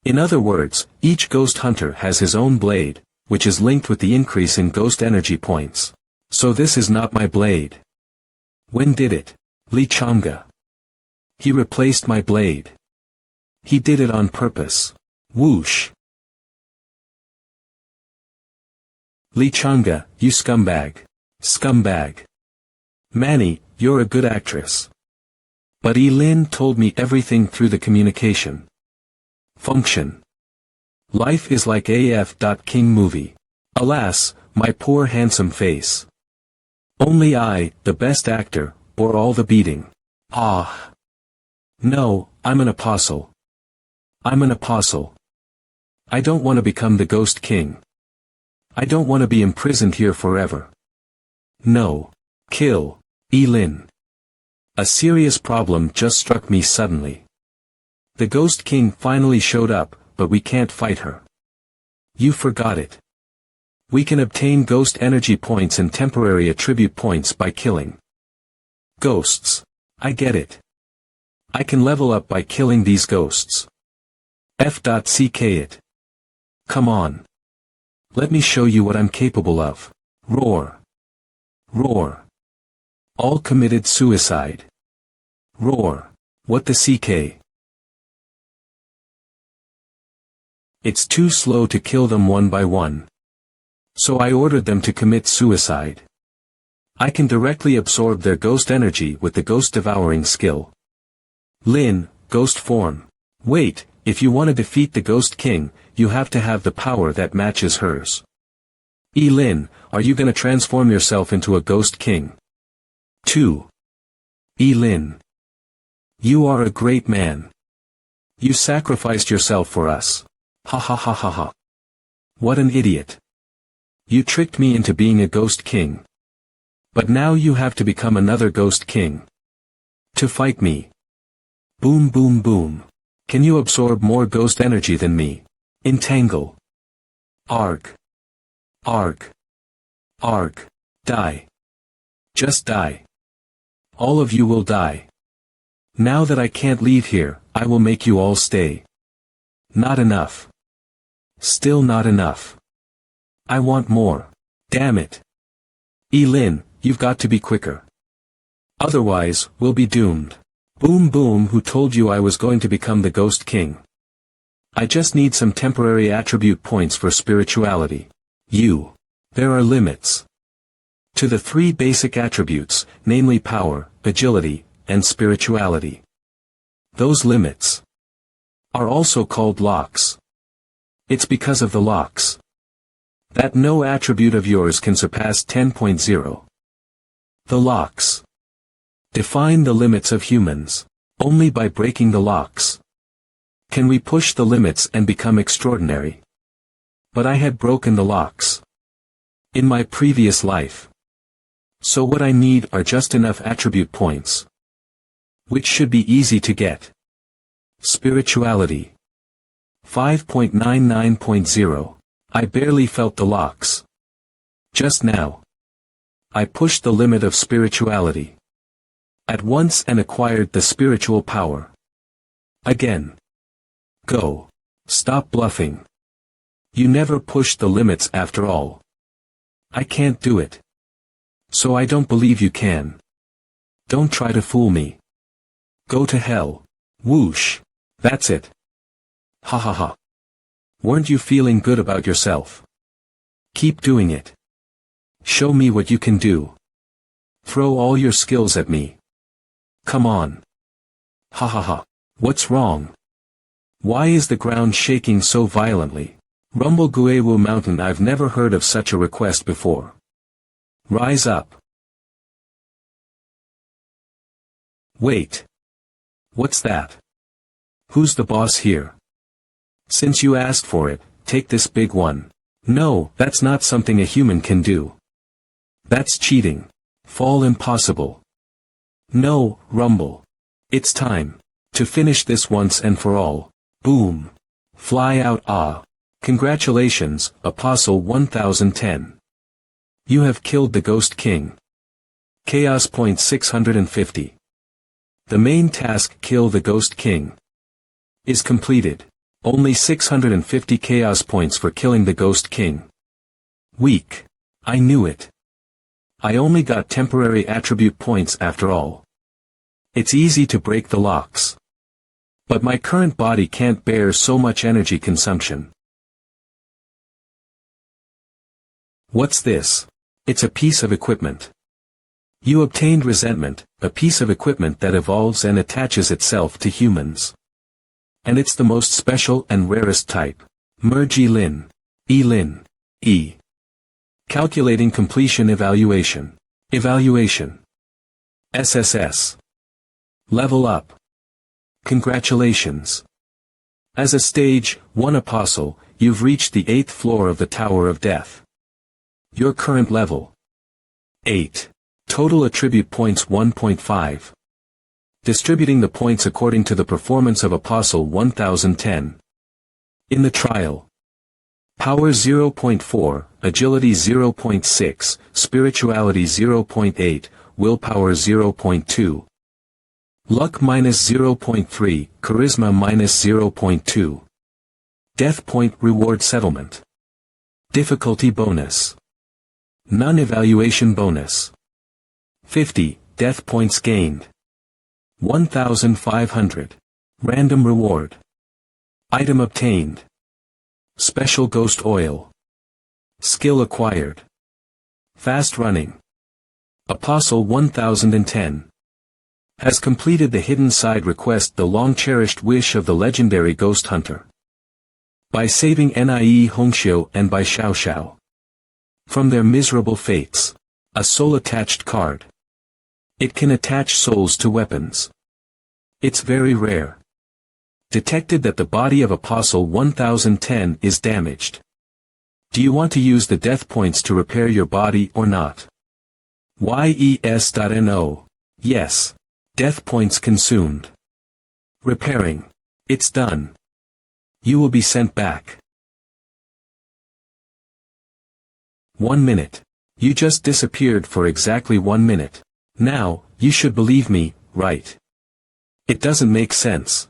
In other words, each ghost hunter has his own blade, which is linked with the increase in ghost energy points. So this is not my blade. When did it? Li Chang'e. He replaced my blade. He did it on purpose. Whoosh. Li Chang'e, you scumbag. Scumbag. Manny, you're a good actress. But Lin told me everything through the communication. Function. Life is like AF. King movie. Alas, my poor handsome face. Only I, the best actor, bore all the beating. Ah. No, I'm an apostle. I'm an apostle. I don't want to become the Ghost King. I don't want to be imprisoned here forever. No. Kill. Lin. A serious problem just struck me suddenly. The Ghost King finally showed up, but we can't fight her. You forgot it. We can obtain ghost energy points and temporary attribute points by killing ghosts. I get it. I can level up by killing these ghosts. F.ck it. Come on. Let me show you what I'm capable of. Roar. Roar. All committed suicide. Roar. What the CK? It's too slow to kill them one by one. So I ordered them to commit suicide. I can directly absorb their ghost energy with the ghost devouring skill. Lin, ghost form. Wait, if you want to defeat the Ghost King, you have to have the power that matches hers. Lin, are you gonna transform yourself into a Ghost King? 2. Lin. You are a great man. You sacrificed yourself for us. Ha ha ha ha ha. What an idiot. You tricked me into being a ghost king. But now you have to become another ghost king. To fight me. Boom boom boom. Can you absorb more ghost energy than me? Entangle. Arg. Arg. Arg. Die. Just die. All of you will die. Now that I can't leave here, I will make you all stay. Not enough. Still not enough. I want more. Damn it. Lin, you've got to be quicker. Otherwise, we'll be doomed. Boom boom, who told you I was going to become the Ghost King? I just need some temporary attribute points for spirituality. There are limits. To the 3 basic attributes, namely power, agility, and spirituality. Those limits are also called locks. It's because of the locks that no attribute of yours can surpass 10.0. The locks define the limits of humans. Only by breaking the locks can we push the limits and become extraordinary. But I had broken the locks in my previous life. So what I need are just enough attribute points, which should be easy to get. Spirituality 5.99.0. I barely felt the locks. Just now. I pushed the limit of spirituality at once and acquired the spiritual power. Again. Go. Stop bluffing. You never pushed the limits after all. I can't do it. So I don't believe you can. Don't try to fool me. Go to hell. Whoosh. That's it. Ha ha ha. Weren't you feeling good about yourself? Keep doing it. Show me what you can do. Throw all your skills at me. Come on. Ha ha ha. What's wrong? Why is the ground shaking so violently? Rumble Guewu Mountain, I've never heard of such a request before. Rise up. Wait. What's that? Who's the boss here? Since you asked for it, take this big one. No, that's not something a human can do. That's cheating. Fall impossible. No, Rumble. It's time to finish this once and for all. Boom. Fly out. Ah. Congratulations, Apostle 1010. You have killed the Ghost King. Chaos Point 650. The main task, kill the Ghost King, is completed. Only 650 chaos points for killing the Ghost King. Weak. I knew it. I only got temporary attribute points after all. It's easy to break the locks. But my current body can't bear so much energy consumption. What's this? It's a piece of equipment. You obtained resentment, a piece of equipment that evolves and attaches itself to humans. And it's the most special and rarest type. Merge Lin. Lin. E. Calculating completion evaluation. Evaluation. SSS. Level up. Congratulations. As a stage 1 apostle, you've reached the 8th floor of the Tower of Death. Your current level. 8. Total attribute points 1.5. Distributing the points according to the performance of Apostle 1010. In the trial. Power 0.4, Agility 0.6, Spirituality 0.8, Willpower 0.2. Luck minus 0.3, Charisma minus 0.2. Death point reward settlement. Difficulty bonus. Non-evaluation bonus. 50, death points gained. 1,500. Random reward. Item obtained. Special ghost oil. Skill acquired. Fast running. Apostle 1010. Has completed the hidden side request, the long-cherished wish of the legendary ghost hunter. By saving Nie Hongxiu and Bai Xiao from their miserable fates. A soul-attached card. It can attach souls to weapons. It's very rare. Detected that the body of Apostle 1010 is damaged. Do you want to use the death points to repair your body or not? Yes.No. Yes. Death points consumed. Repairing. It's done. You will be sent back. 1 minute. You just disappeared for exactly 1 minute. Now, you should believe me, right? It doesn't make sense.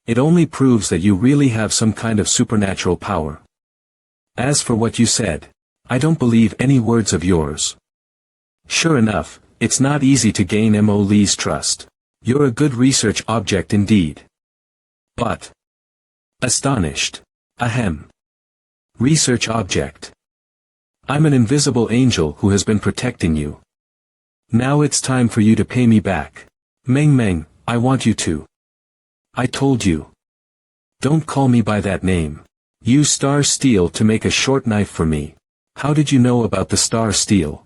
It only proves that you really have some kind of supernatural power. As for what you said, I don't believe any words of yours. Sure enough, it's not easy to gain Mo Lee's trust. You're a good research object indeed. But. Astonished. Ahem. Research object. I'm an invisible angel who has been protecting you. Now it's time for you to pay me back. Meng Meng, I want you to. I told you. Don't call me by that name. Use star steel to make a short knife for me. How did you know about the star steel?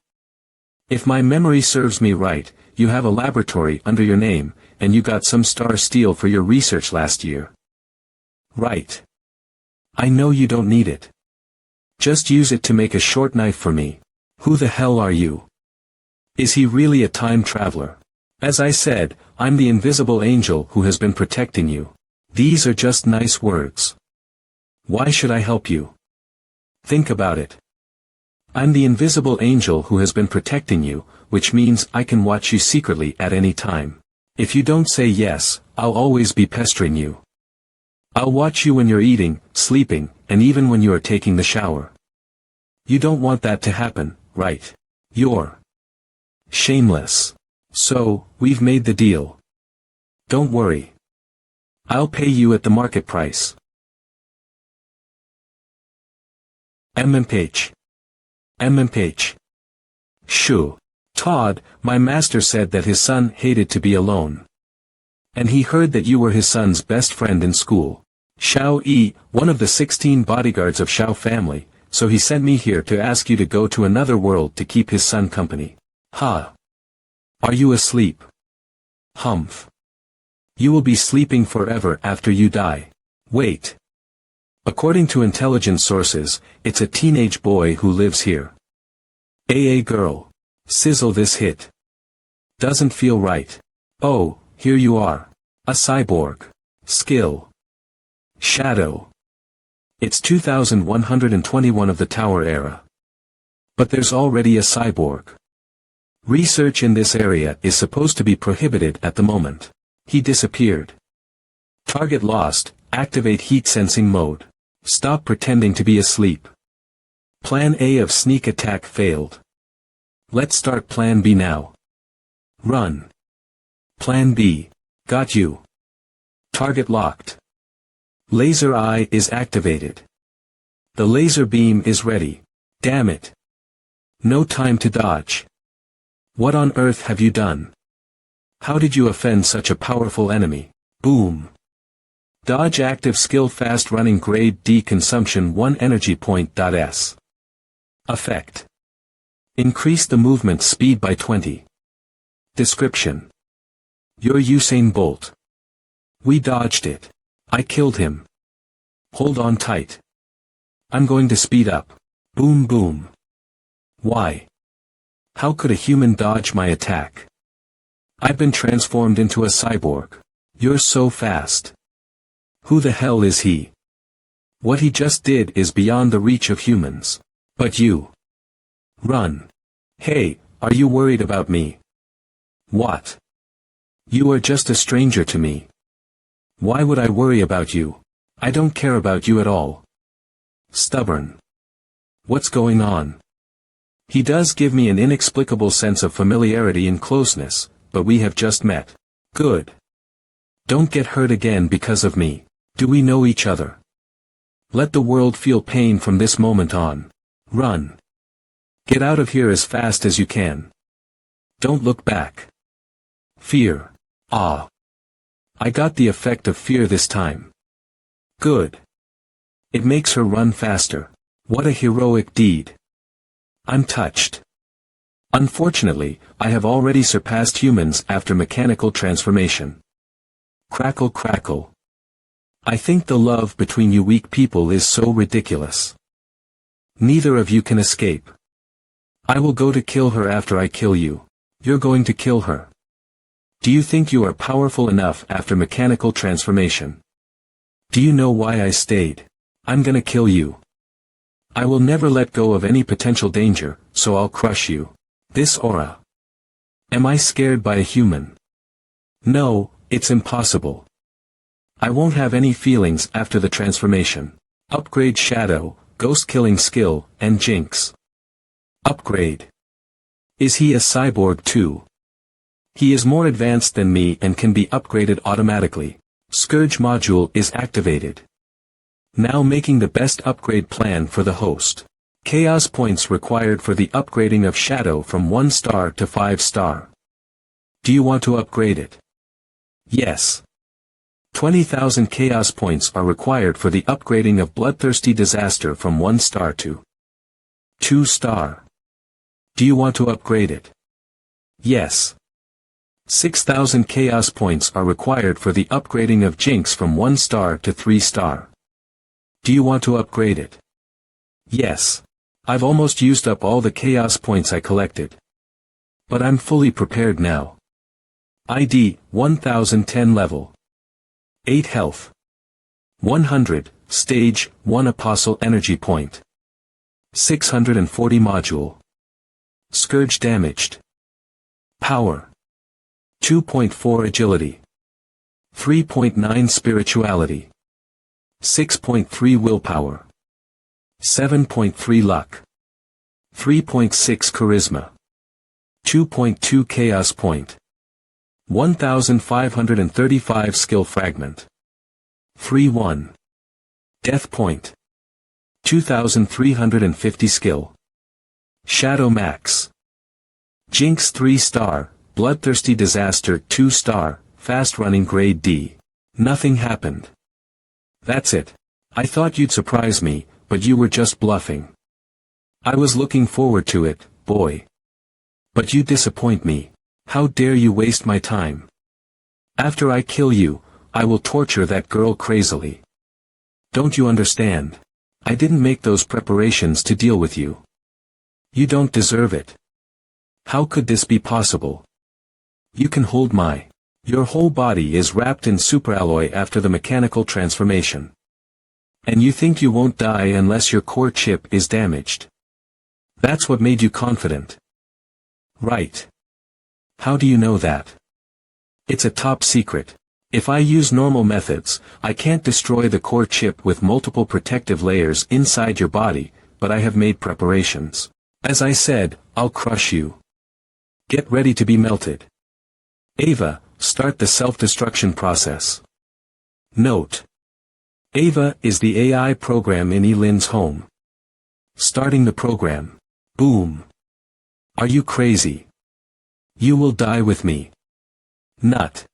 If my memory serves me right, you have a laboratory under your name, and you got some star steel for your research last year. Right. I know you don't need it. Just use it to make a short knife for me. Who the hell are you? Is he really a time traveler? As I said, I'm the invisible angel who has been protecting you. These are just nice words. Why should I help you? Think about it. I'm the invisible angel who has been protecting you, which means I can watch you secretly at any time. If you don't say yes, I'll always be pestering you. I'll watch you when you're eating, sleeping, and even when you are taking the shower. You don't want that to happen, right? You're shameless. So, we've made the deal. Don't worry. I'll pay you at the market price. MMH. MMH. Shoo. Todd, my master said that his son hated to be alone. And he heard that you were his son's best friend in school. Xiao Yi, one of the 16 bodyguards of Xiao family, so he sent me here to ask you to go to another world to keep his son company. Ha. Are you asleep? Humph. You will be sleeping forever after you die. Wait. According to intelligence sources, it's a teenage boy who lives here. AA girl. Sizzle this hit. Doesn't feel right. Oh, here you are. A cyborg. Skill. Shadow. It's 2121 of the Tower era. But there's already a cyborg. Research in this area is supposed to be prohibited at the moment. He disappeared. Target lost, activate heat sensing mode. Stop pretending to be asleep. Plan A of sneak attack failed. Let's start Plan B now. Run. Plan B. Got you. Target locked. Laser eye is activated. The laser beam is ready. Damn it. No time to dodge. What on earth have you done? How did you offend such a powerful enemy? Boom. Dodge active skill fast running grade D consumption 1 energy point. S. Effect. Increase the movement speed by 20. Description. You're Usain Bolt. We dodged it. I killed him. Hold on tight. I'm going to speed up. Boom boom. Why? How could a human dodge my attack? I've been transformed into a cyborg. You're so fast. Who the hell is he? What he just did is beyond the reach of humans. But you. Run. Hey, are you worried about me? What? You are just a stranger to me. Why would I worry about you? I don't care about you at all. Stubborn. What's going on? He does give me an inexplicable sense of familiarity and closeness, but we have just met. Good. Don't get hurt again because of me. Do we know each other? Let the world feel pain from this moment on. Run. Get out of here as fast as you can. Don't look back. Fear. Ah. I got the effect of fear this time. Good. It makes her run faster. What a heroic deed. I'm touched. Unfortunately, I have already surpassed humans after mechanical transformation. Crackle crackle. I think the love between you weak people is so ridiculous. Neither of you can escape. I will go to kill her after I kill you. You're going to kill her. Do you think you are powerful enough after mechanical transformation? Do you know why I stayed? I'm gonna kill you. I will never let go of any potential danger, so I'll crush you. This aura. Am I scared by a human? No, it's impossible. I won't have any feelings after the transformation. Upgrade Shadow, Ghost Killing Skill, and Jinx. Upgrade. Is he a cyborg too? He is more advanced than me and can be upgraded automatically. Scourge module is activated. Now making the best upgrade plan for the host. Chaos points required for the upgrading of Shadow from 1 star to 5 star. Do you want to upgrade it? Yes. 20,000 chaos points are required for the upgrading of Bloodthirsty Disaster from 1 star to 2 star. Do you want to upgrade it? Yes. 6,000 chaos points are required for the upgrading of Jinx from 1 star to 3 star. Do you want to upgrade it? Yes. I've almost used up all the chaos points I collected. But I'm fully prepared now. ID, 1010 level. 8 health. 100, stage, 1 apostle energy point. 640 module. Scourge damaged. Power. 2.4 agility. 3.9 spirituality. 6.3 willpower. 7.3 luck. 3.6 charisma. 2.2 chaos point. 1535 skill fragment. 3-1. Death point. 2350 skill. Shadow max. Jinx 3 star, Bloodthirsty Disaster 2 star, fast running grade D. Nothing happened. That's it. I thought you'd surprise me, but you were just bluffing. I was looking forward to it, boy. But you disappoint me. How dare you waste my time? After I kill you, I will torture that girl crazily. Don't you understand? I didn't make those preparations to deal with you. You don't deserve it. How could this be possible? You can hold Your whole body is wrapped in superalloy after the mechanical transformation. And you think you won't die unless your core chip is damaged. That's what made you confident. Right. How do you know that? It's a top secret. If I use normal methods, I can't destroy the core chip with multiple protective layers inside your body, but I have made preparations. As I said, I'll crush you. Get ready to be melted. Ava, start the self-destruction process. Note. Ava is the AI program in Elin's home. Starting the program. Boom. Are you crazy? You will die with me. Nut.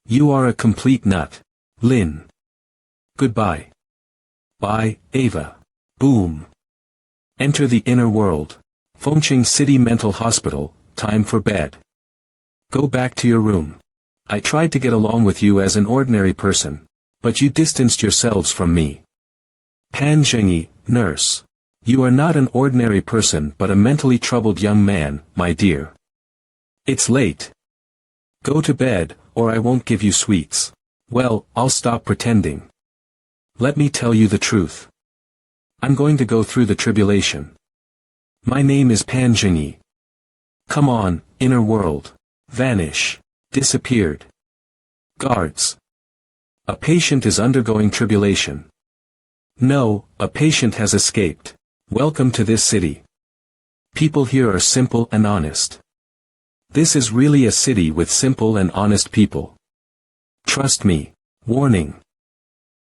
You are a complete nut. Lin. Goodbye. Bye, Ava. Boom. Enter the inner world. Fengcheng City Mental Hospital, time for bed. Go back to your room. I tried to get along with you as an ordinary person, but you distanced yourselves from me. Pan Zhengyi, nurse. You are not an ordinary person but a mentally troubled young man, my dear. It's late. Go to bed, or I won't give you sweets. Well, I'll stop pretending. Let me tell you the truth. I'm going to go through the tribulation. My name is Pan Zhengyi. Come on, inner world. Vanish. Disappeared. Guards. A patient is undergoing tribulation. No, a patient has escaped. Welcome to this city. People here are simple and honest. This is really a city with simple and honest people. Trust me. Warning.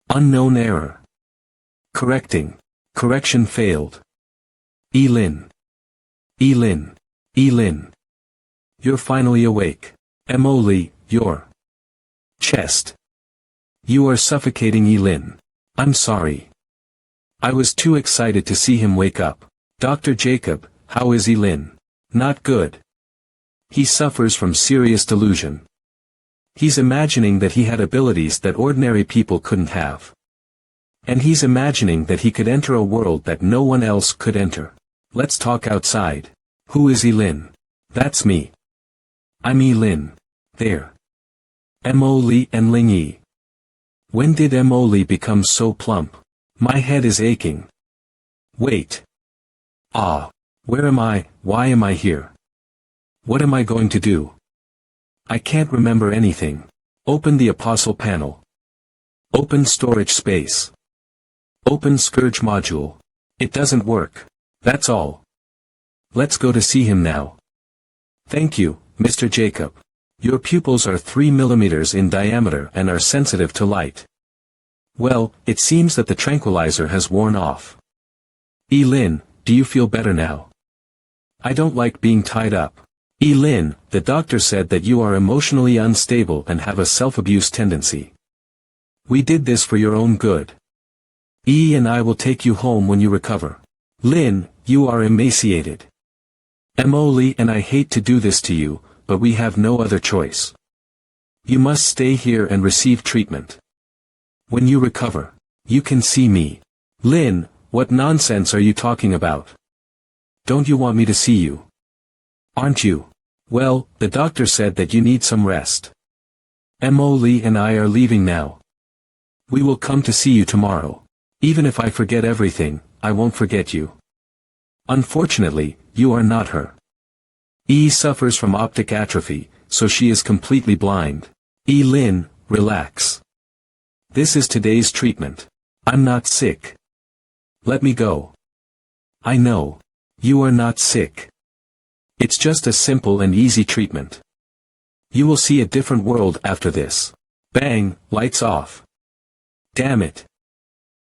Unknown error. Correcting. Correction failed. Elin. Elin. Elin. You're finally awake. Emily, your chest. You are suffocating Elin. I'm sorry. I was too excited to see him wake up. Dr. Jacob, how is Elin? Not good. He suffers from serious delusion. He's imagining that he had abilities that ordinary people couldn't have. And he's imagining that he could enter a world that no one else could enter. Let's talk outside. Who is Lin? That's me. I'm Lin. There. Mo Li and Ling Yi. When did Mo Li become so plump? My head is aching. Wait. Ah. Where am I? Why am I here? What am I going to do? I can't remember anything. Open the Apostle panel. Open storage space. Open Scourge module. It doesn't work. That's all. Let's go to see him now. Thank you, Mr. Jacob. Your pupils are 3 millimeters in diameter and are sensitive to light. Well, it seems that the tranquilizer has worn off. Lin, do you feel better now? I don't like being tied up. Lin, the doctor said that you are emotionally unstable and have a self-abuse tendency. We did this for your own good. And I will take you home when you recover. Lin, you are emaciated. Mo Li and I hate to do this to you, but we have no other choice. You must stay here and receive treatment. When you recover, you can see me. Lin, what nonsense are you talking about? Don't you want me to see you? Aren't you? Well, the doctor said that you need some rest. Mo Li and I are leaving now. We will come to see you tomorrow. Even if I forget everything, I won't forget you. Unfortunately, you are not her. Suffers from optic atrophy, so she is completely blind. Lin, relax. This is today's treatment. I'm not sick. Let me go. I know. You are not sick. It's just a simple and easy treatment. You will see a different world after this. Bang, lights off. Damn it.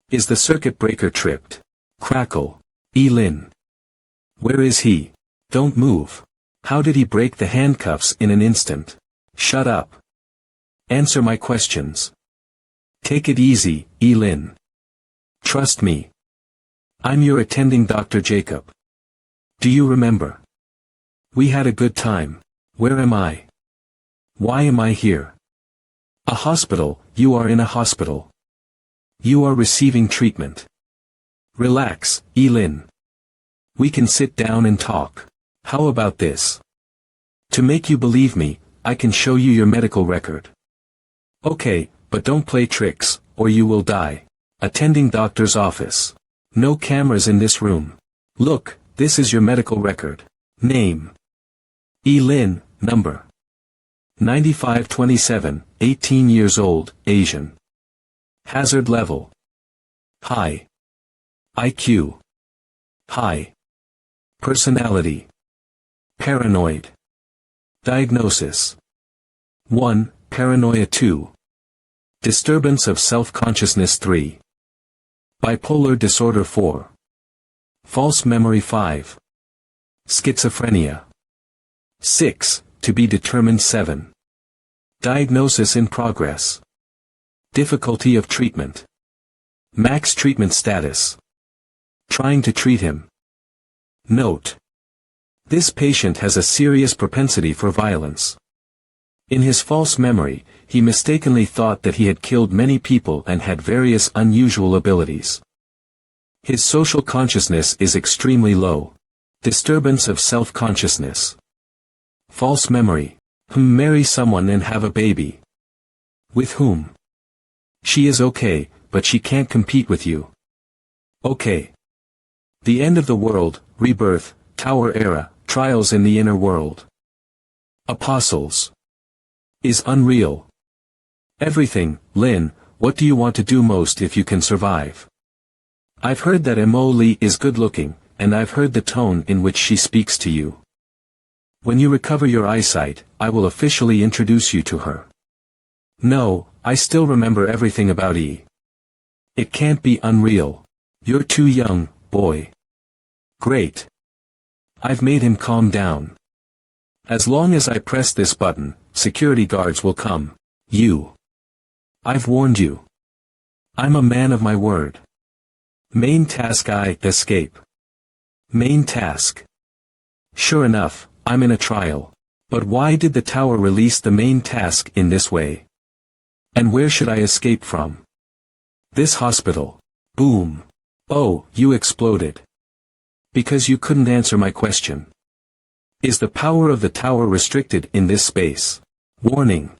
Is the circuit breaker tripped? Crackle. Lin. Where is he? Don't move. How did he break the handcuffs in an instant? Shut up. Answer my questions. Take it easy, Lin. Trust me. I'm your attending Dr. Jacob. Do you remember? We had a good time. Where am I? Why am I here? A hospital. You are in a hospital. You are receiving treatment. Relax, Lin. We can sit down and talk. How about this? To make you believe me, I can show you your medical record. Okay, but don't play tricks, or you will die. Attending doctor's office. No cameras in this room. Look, this is your medical record. Name. Lin, number. 9527, 18 years old, Asian. Hazard level. High. IQ. High. Personality. Paranoid. Diagnosis. 1. Paranoia 2. Disturbance of self-consciousness 3. Bipolar disorder 4. False memory 5. Schizophrenia. 6. To be determined 7. Diagnosis in progress. Difficulty of treatment. Max treatment status. Trying to treat him. Note. This patient has a serious propensity for violence. In his false memory, he mistakenly thought that he had killed many people and had various unusual abilities. His social consciousness is extremely low. Disturbance of self-consciousness. False memory. Marry someone and have a baby. With whom? She is okay, but she can't compete with you. Okay. The end of the world, rebirth, Tower era, trials in the inner world. Apostles. Is unreal. Everything. Lin, what do you want to do most if you can survive? I've heard that Mo Li is good looking, and I've heard the tone in which she speaks to you. When you recover your eyesight, I will officially introduce you to her. No, I still remember everything about It can't be unreal. You're too young, boy. Great. I've made him calm down. As long as I press this button, security guards will come. I've warned you. I'm a man of my word. Main task escape. Main task. Sure enough, I'm in a trial. But why did the tower release the main task in this way? And where should I escape from? This hospital. Boom. Oh, you exploded. Because you couldn't answer my question. Is the power of the tower restricted in this space? Warning.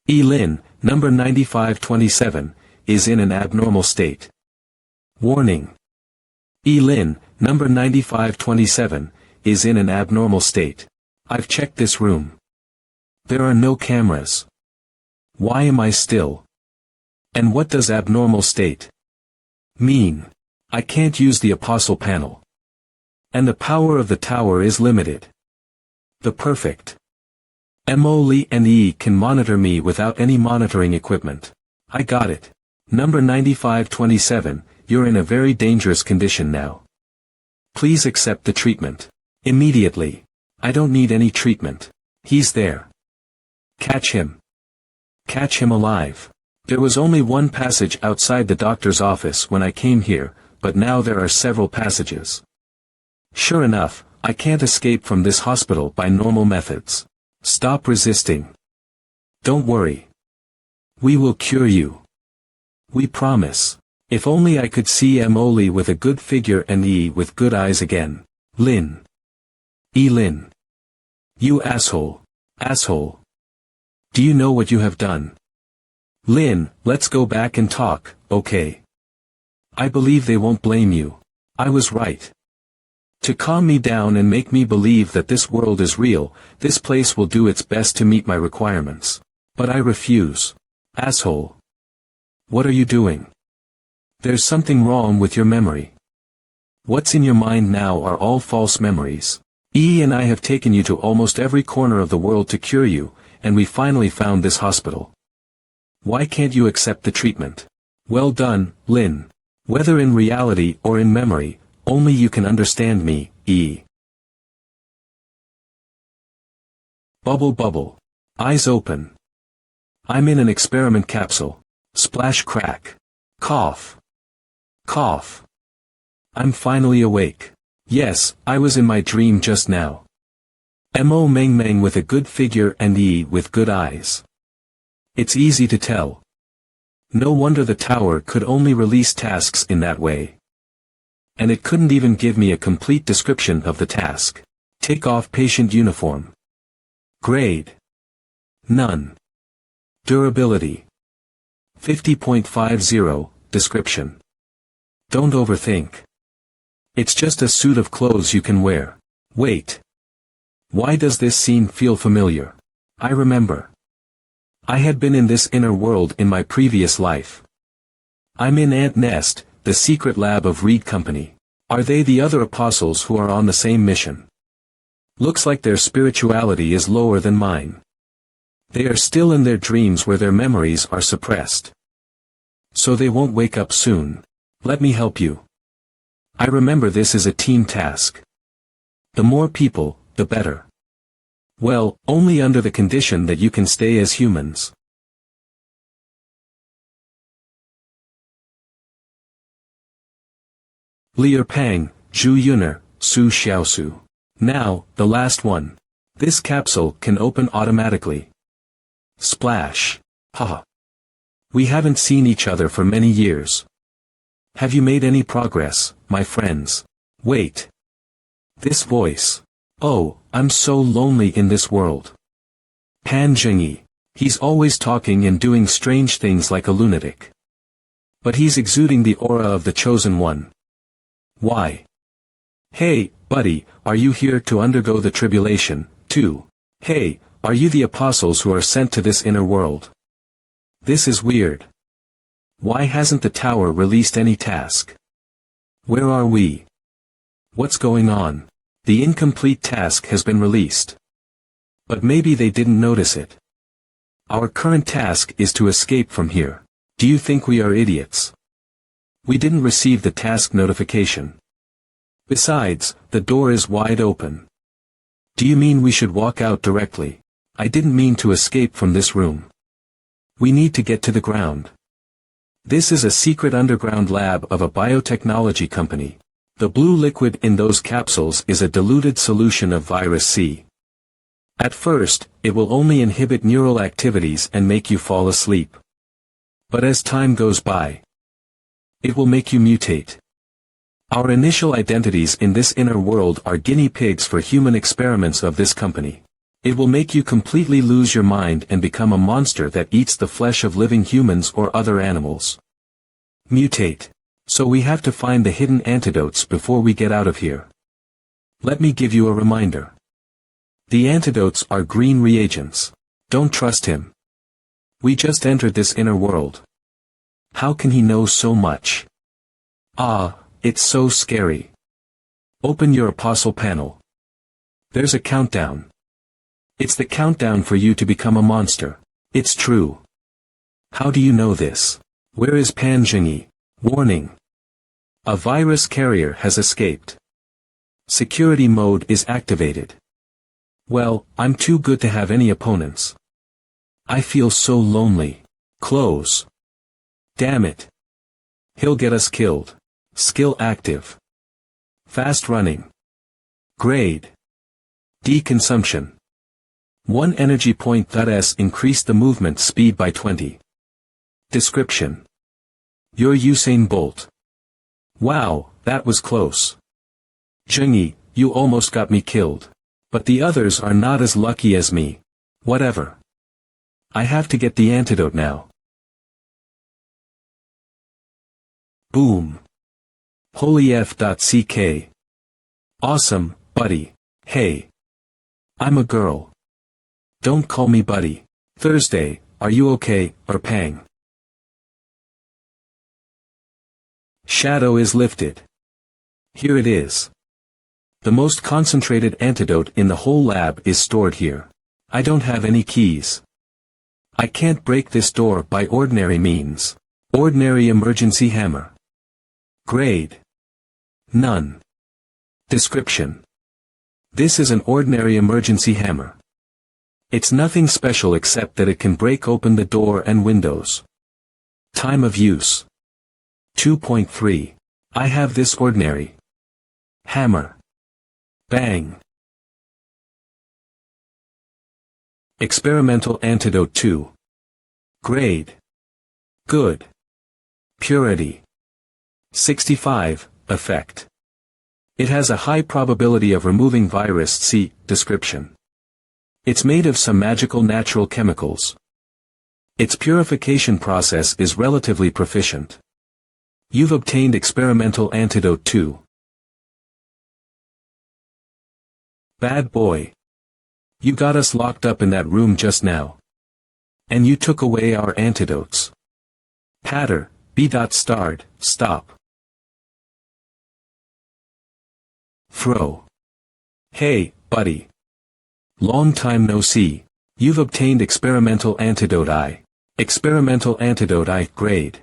Lin, number 9527, is in an abnormal state. Warning. Lin, number 9527, is in an abnormal state. I've checked this room. There are no cameras. Why am I still? And what does abnormal state mean? I can't use the apostle panel. And the power of the tower is limited. The perfect Mo Lee and E can monitor me without any monitoring equipment. I got it. Number 9527, you're in a very dangerous condition now. Please accept the treatment. Immediately. I don't need any treatment. He's there. Catch him. Catch him alive. There was only one passage outside the doctor's office when I came here, but now there are several passages. Sure enough, I can't escape from this hospital by normal methods. Stop resisting. Don't worry. We will cure you. We promise. If only I could see Lee with a good figure and E with good eyes again. Lin. Lin. You asshole. Asshole. Do you know what you have done? Lin, let's go back and talk, okay? I believe they won't blame you. I was right. To calm me down and make me believe that this world is real, this place will do its best to meet my requirements. But I refuse. Asshole. What are you doing? There's something wrong with your memory. What's in your mind now are all false memories. E and I have taken you to almost every corner of the world to cure you, and we finally found this hospital. Why can't you accept the treatment? Well done, Lin. Whether in reality or in memory, only you can understand me, E. Bubble bubble. Eyes open. I'm in an experiment capsule. Splash crack. Cough. Cough. I'm finally awake. Yes, I was in my dream just now. Mo Meng Meng with a good figure and E with good eyes. It's easy to tell. No wonder the tower could only release tasks in that way. And it couldn't even give me a complete description of the task. Take off patient uniform. Grade. None. Durability. 50.50, description. Don't overthink. It's just a suit of clothes you can wear. Wait. Why does this scene feel familiar? I remember. I had been in this inner world in my previous life. I'm in Ant Nest, the secret lab of Reed Company. Are they the other apostles who are on the same mission? Looks like their spirituality is lower than mine. They are still in their dreams where their memories are suppressed. So they won't wake up soon. Let me help you. I remember this is a team task. The more people, the better. Well, only under the condition that you can stay as humans. Lier Pang, Zhu Yuner, Su Xiaosu. Now, the last one. This capsule can open automatically. Splash. Haha. We haven't seen each other for many years. Have you made any progress, my friends? Wait. This voice. Oh, I'm so lonely in this world. Pan Zhengyi. He's always talking and doing strange things like a lunatic. But he's exuding the aura of the chosen one. Why? Hey, buddy, are you here to undergo the tribulation, too? Hey, are you the apostles who are sent to this inner world? This is weird. Why hasn't the tower released any task? Where are we? What's going on? The incomplete task has been released. But maybe they didn't notice it. Our current task is to escape from here. Do you think we are idiots? We didn't receive the task notification. Besides, the door is wide open. Do you mean we should walk out directly? I didn't mean to escape from this room. We need to get to the ground. This is a secret underground lab of a biotechnology company. The blue liquid in those capsules is a diluted solution of virus C. At first, it will only inhibit neural activities and make you fall asleep. But as time goes by, it will make you mutate. Our initial identities in this inner world are guinea pigs for human experiments of this company. It will make you completely lose your mind and become a monster that eats the flesh of living humans or other animals. Mutate. So we have to find the hidden antidotes before we get out of here. Let me give you a reminder. The antidotes are green reagents. Don't trust him. We just entered this inner world. How can he know so much? Ah, it's so scary. Open your apostle panel. There's a countdown. It's the countdown for you to become a monster. It's true. How do you know this? Where is Pan Jingyi? Warning. A virus carrier has escaped. Security mode is activated. Well, I'm too good to have any opponents. I feel so lonely. Close. Damn it. He'll get us killed. Skill active. Fast running. Grade. D consumption. 1 energy point. S increased the movement speed by 20. Description. You're Usain Bolt. Wow, that was close. Jingyi, you almost got me killed. But the others are not as lucky as me. Whatever. I have to get the antidote now. Boom. Holy F.ck. Awesome, buddy. Hey. I'm a girl. Don't call me buddy. Thursday, are you okay, or Pang? Shadow is lifted. Here it is. The most concentrated antidote in the whole lab is stored here. I don't have any keys. I can't break this door by ordinary means. Ordinary emergency hammer. Grade. None. Description. This is an ordinary emergency hammer. It's nothing special except that it can break open the door and windows. Time of use. 2.3. I have this ordinary hammer. Bang. Experimental antidote 2. Grade. Good. Purity. 65. Effect. It has a high probability of removing virus. See description. It's made of some magical natural chemicals. Its purification process is relatively proficient. You've obtained experimental antidote 2. Bad boy. You got us locked up in that room just now. And you took away our antidotes. Patter, B.starred, stop. Throw. Hey, buddy. Long time no see. You've obtained experimental antidote I. Experimental antidote I. Grade.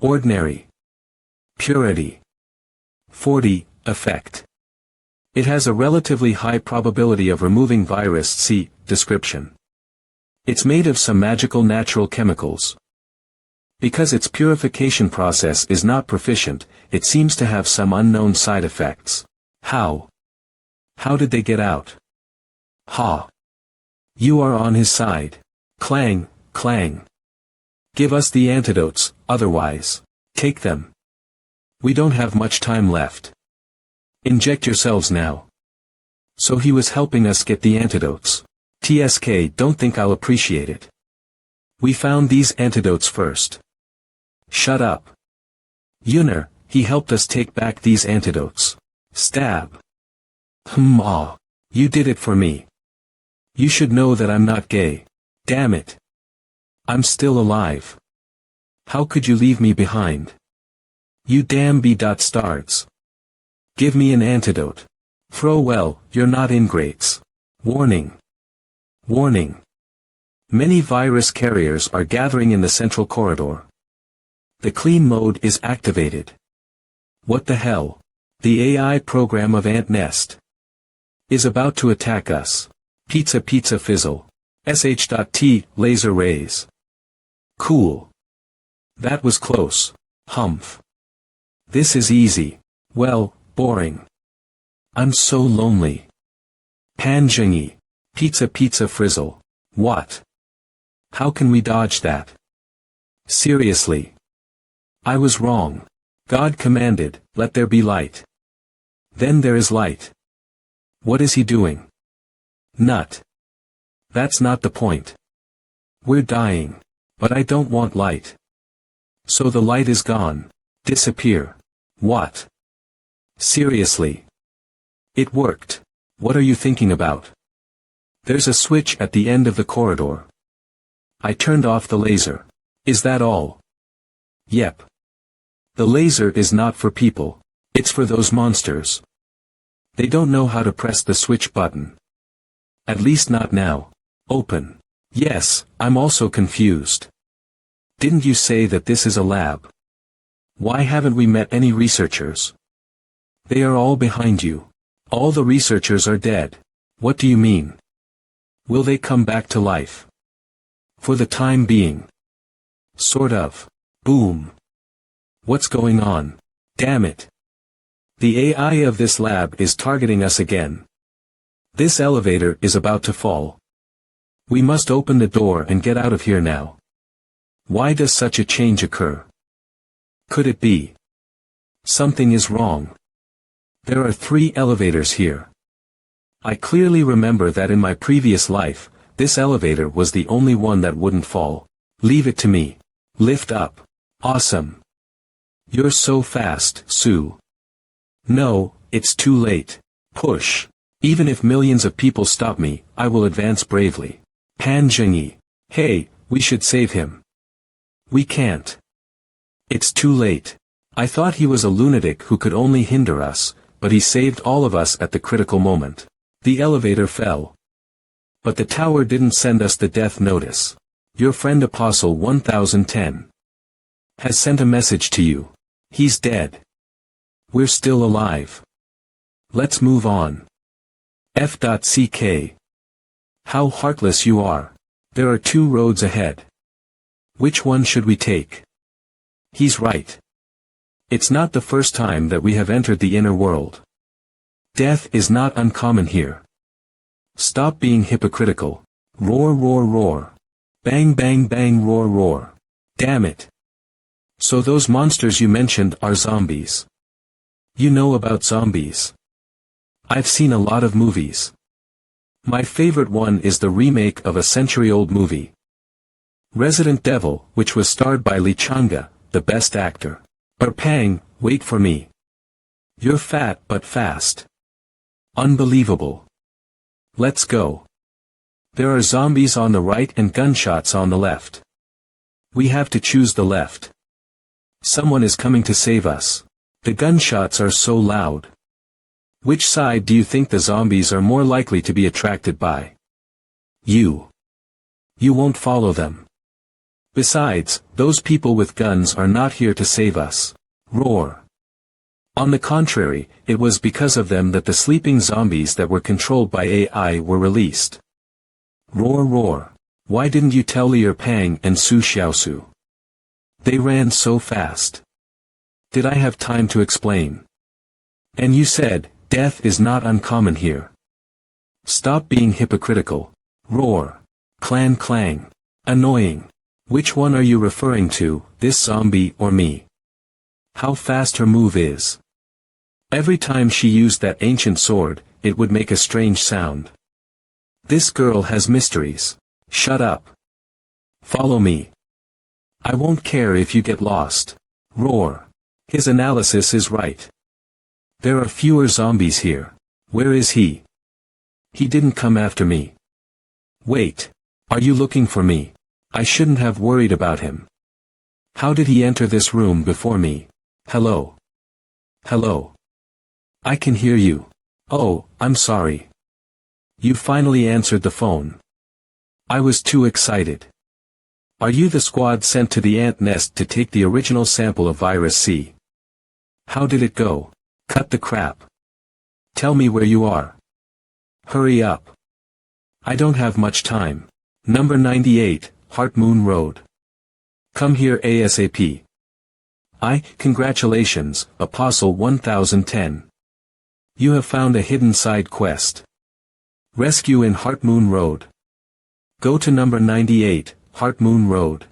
Ordinary. Purity. 40. Effect. It has a relatively high probability of removing virus. See description. It's made of some magical natural chemicals. Because its purification process is not proficient, it seems to have some unknown side effects. How? How did they get out? Ha! You are on his side. Clang, clang. Give us the antidotes, otherwise. Take them. We don't have much time left. Inject yourselves now. So he was helping us get the antidotes. TSK, don't think I'll appreciate it. We found these antidotes first. Shut up. Yuner, he helped us take back these antidotes. Stab. You did it for me. You should know that I'm not gay. Damn it. I'm still alive. How could you leave me behind? You damn B.stards. Give me an antidote. Throw well, you're not ingrates. Warning. Warning. Many virus carriers are gathering in the central corridor. The clean mode is activated. What the hell? The AI program of Ant Nest is about to attack us. Pizza pizza fizzle. sh.t laser rays. Cool. That was close. Humph. This is easy. Well, boring. I'm so lonely. Pan Jingyi. Pizza pizza frizzle. What? How can we dodge that? Seriously. I was wrong. God commanded, let there be light. Then there is light. What is he doing? Nut. That's not the point. We're dying. But I don't want light. So the light is gone. Disappear. What? Seriously. It worked. What are you thinking about? There's a switch at the end of the corridor. I turned off the laser. Is that all? Yep. The laser is not for people. It's for those monsters. They don't know how to press the switch button. At least not now. Open. Yes, I'm also confused. Didn't you say that this is a lab? Why haven't we met any researchers? They are all behind you. All the researchers are dead. What do you mean? Will they come back to life? For the time being. Sort of. Boom. What's going on? Damn it. The AI of this lab is targeting us again. This elevator is about to fall. We must open the door and get out of here now. Why does such a change occur? Could it be? Something is wrong. There are 3 elevators here. I clearly remember that in my previous life, this elevator was the only one that wouldn't fall. Leave it to me. Lift up. Awesome. You're so fast, Sue. No, it's too late. Push. Even if millions of people stop me, I will advance bravely. Han Jingyi. Hey, we should save him. We can't. It's too late. I thought he was a lunatic who could only hinder us, but he saved all of us at the critical moment. The elevator fell. But the tower didn't send us the death notice. Your friend Apostle 1010 has sent a message to you. He's dead. We're still alive. Let's move on. F.CK. How heartless you are. There are 2 roads ahead. Which one should we take? He's right. It's not the first time that we have entered the inner world. Death is not uncommon here. Stop being hypocritical. Roar roar roar. Bang bang bang roar roar. Damn it. So those monsters you mentioned are zombies. You know about zombies. I've seen a lot of movies. My favorite one is the remake of a century-old movie. Resident Devil, which was starred by Lee Changa, the best actor. Pang, wait for me. You're fat but fast. Unbelievable. Let's go. There are zombies on the right and gunshots on the left. We have to choose the left. Someone is coming to save us. The gunshots are so loud. Which side do you think the zombies are more likely to be attracted by? You. You won't follow them. Besides, those people with guns are not here to save us. Roar. On the contrary, it was because of them that the sleeping zombies that were controlled by AI were released. Roar roar. Why didn't you tell Lier Pang and Su Xiaosu? They ran so fast. Did I have time to explain? And you said, death is not uncommon here. Stop being hypocritical. Roar. Clang clang. Annoying. Which one are you referring to, this zombie or me? How fast her move is. Every time she used that ancient sword, it would make a strange sound. This girl has mysteries. Shut up. Follow me. I won't care if you get lost. Roar. His analysis is right. There are fewer zombies here. Where is he? He didn't come after me. Wait. Are you looking for me? I shouldn't have worried about him. How did he enter this room before me? Hello. Hello. I can hear you. Oh, I'm sorry. You finally answered the phone. I was too excited. Are you the squad sent to the ant nest to take the original sample of virus C? How did it go? Cut the crap. Tell me where you are. Hurry up. I don't have much time. Number 98, Heart Moon Road. Come here ASAP. Congratulations, Apostle 1010. You have found a hidden side quest. Rescue in Heart Moon Road. Go to number 98, Heart Moon Road.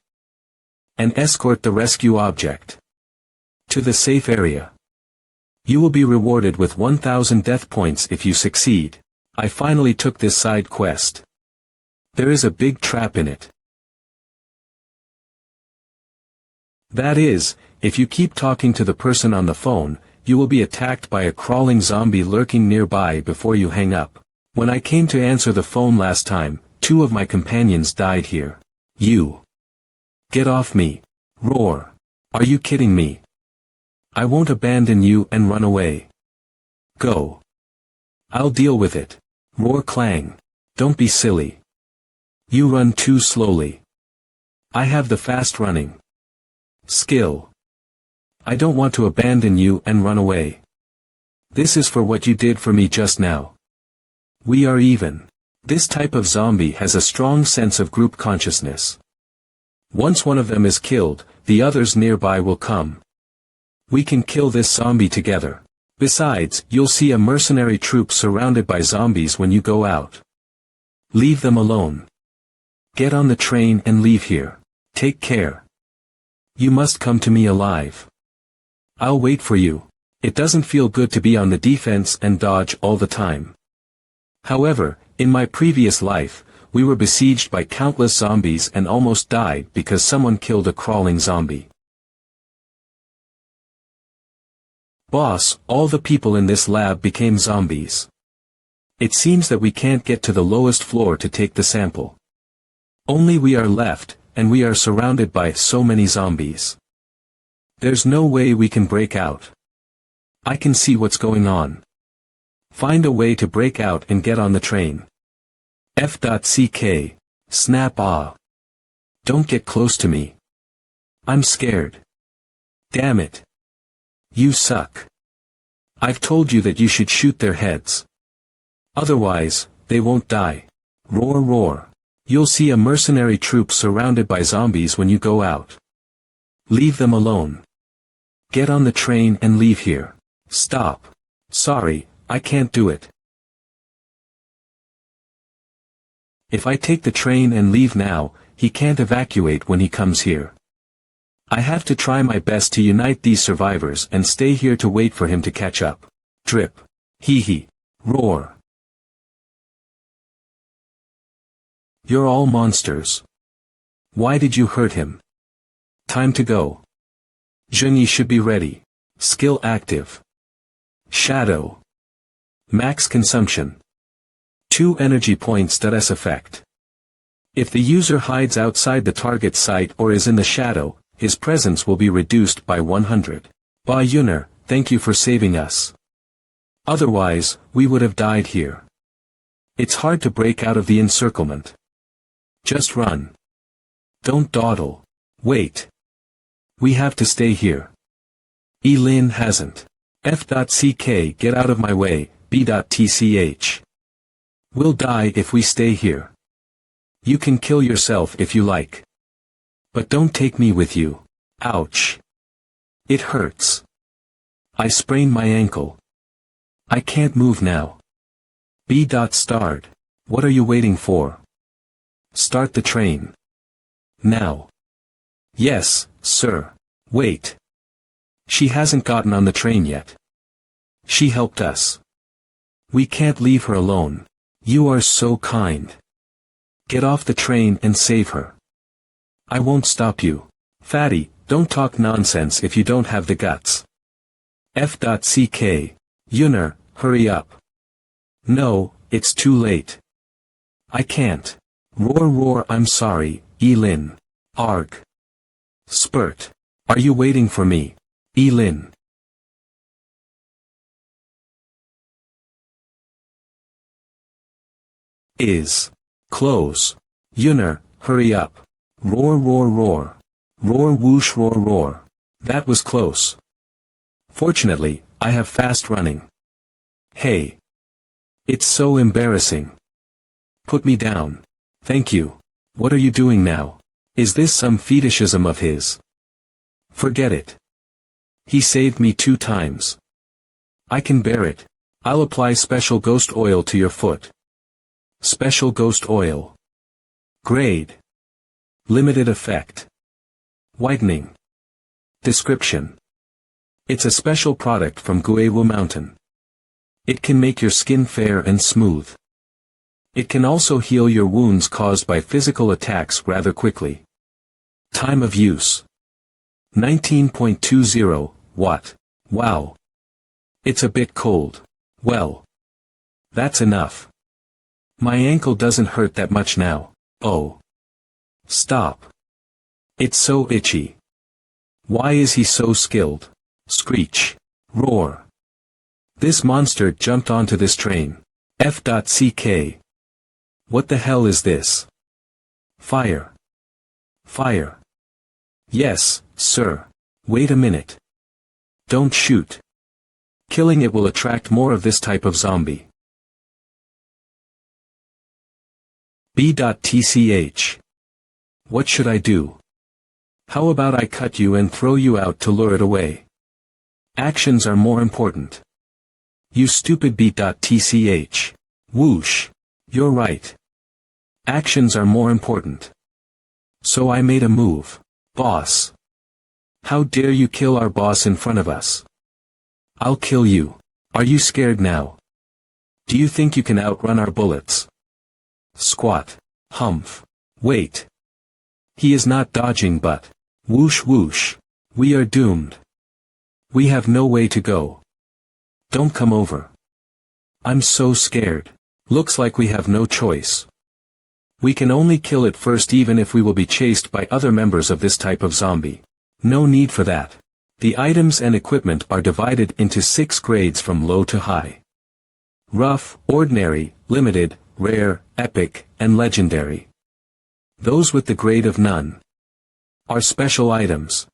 And escort the rescue object to the safe area. You will be rewarded with 1000 death points if you succeed. I finally took this side quest. There is a big trap in it. That is, if you keep talking to the person on the phone, you will be attacked by a crawling zombie lurking nearby before you hang up. When I came to answer the phone last time, 2 of my companions died here. You. Get off me. Roar. Are you kidding me? I won't abandon you and run away. Go. I'll deal with it. Roar clang. Don't be silly. You run too slowly. I have the fast running skill. I don't want to abandon you and run away. This is for what you did for me just now. We are even. This type of zombie has a strong sense of group consciousness. Once one of them is killed, the others nearby will come. We can kill this zombie together. Besides, you'll see a mercenary troop surrounded by zombies when you go out. Leave them alone. Get on the train and leave here. Take care. You must come to me alive. I'll wait for you. It doesn't feel good to be on the defense and dodge all the time. However, in my previous life, we were besieged by countless zombies and almost died because someone killed a crawling zombie. Boss, all the people in this lab became zombies. It seems that we can't get to the lowest floor to take the sample. Only we are left, and we are surrounded by so many zombies. There's no way we can break out. I can see what's going on. Find a way to break out and get on the train. F.CK. Snap ah. Don't get close to me. I'm scared. Damn it. You suck. I've told you that you should shoot their heads. Otherwise, they won't die. Roar roar. You'll see a mercenary troop surrounded by zombies when you go out. Leave them alone. Get on the train and leave here. Stop. Sorry, I can't do it. If I take the train and leave now, he can't evacuate when he comes here. I have to try my best to unite these survivors and stay here to wait for him to catch up. Drip. Hee hee. Roar. You're all monsters. Why did you hurt him? Time to go. Zhengyi should be ready. Skill active. Shadow. Max consumption. 2 energy points. S effect. If the user hides outside the target site or is in the shadow, his presence will be reduced by 100. Ba Yuner, thank you for saving us. Otherwise, we would have died here. It's hard to break out of the encirclement. Just run. Don't dawdle. Wait. We have to stay here. Lin hasn't. F.CK. Get out of my way. B.TCH. We'll die if we stay here. You can kill yourself if you like. But don't take me with you. Ouch. It hurts. I sprained my ankle. I can't move now. B.Starred. What are you waiting for? Start the train. Now. Yes, sir. Wait. She hasn't gotten on the train yet. She helped us. We can't leave her alone. You are so kind. Get off the train and save her. I won't stop you. Fatty, don't talk nonsense if you don't have the guts. F.CK. Yuner, hurry up. No, it's too late. I can't. Roar roar. I'm sorry, Lin. Arg. Spurt. Are you waiting for me? Lin. Is. Close. Yuner, hurry up. Roar roar roar. Roar whoosh roar roar. That was close. Fortunately, I have fast running. Hey. It's so embarrassing. Put me down. Thank you. What are you doing now? Is this some fetishism of his? Forget it. He saved me 2 times. I can bear it. I'll apply special ghost oil to your foot. Special Ghost Oil. Grade. Limited effect. Whitening. Description. It's a special product from Guewu Mountain. It can make your skin fair and smooth. It can also heal your wounds caused by physical attacks rather quickly. Time of use. 19.20 watt. Wow. It's a bit cold. Well. That's enough. My ankle doesn't hurt that much now. Oh. Stop. It's so itchy. Why is he so skilled? Screech. Roar. This monster jumped onto this train. F.CK. What the hell is this? Fire. Fire. Yes, sir. Wait a minute. Don't shoot. Killing it will attract more of this type of zombie. B.TCH. What should I do? How about I cut you and throw you out to lure it away? Actions are more important. You stupid B.TCH. Whoosh. You're right. Actions are more important. So I made a move. Boss. How dare you kill our boss in front of us? I'll kill you. Are you scared now? Do you think you can outrun our bullets? Squat. Humph. Wait. He is not dodging but. Whoosh whoosh. We are doomed. We have no way to go. Don't come over. I'm so scared. Looks like we have no choice. We can only kill it first even if we will be chased by other members of this type of zombie. No need for that. The items and equipment are divided into 6 grades from low to high. Rough, ordinary, limited, rare, epic, and legendary. Those with the grade of none are special items.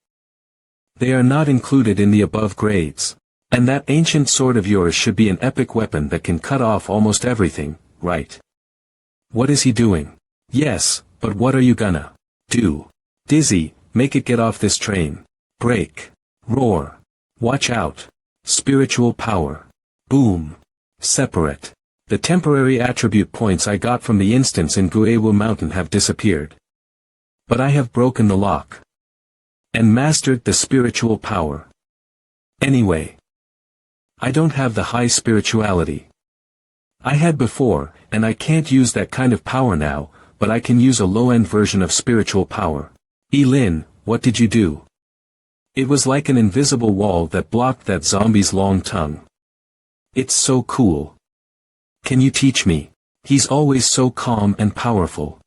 They are not included in the above grades. And that ancient sword of yours should be an epic weapon that can cut off almost everything, right? What is he doing? Yes, but what are you gonna do? Dizzy, make it get off this train. Break. Roar. Watch out. Spiritual power. Boom. Separate. The temporary attribute points I got from the instance in Guewu Mountain have disappeared. But I have broken the lock. And mastered the spiritual power. Anyway. I don't have the high spirituality I had before, and I can't use that kind of power now, but I can use a low-end version of spiritual power. Lin, what did you do? It was like an invisible wall that blocked that zombie's long tongue. It's so cool. Can you teach me? He's always so calm and powerful.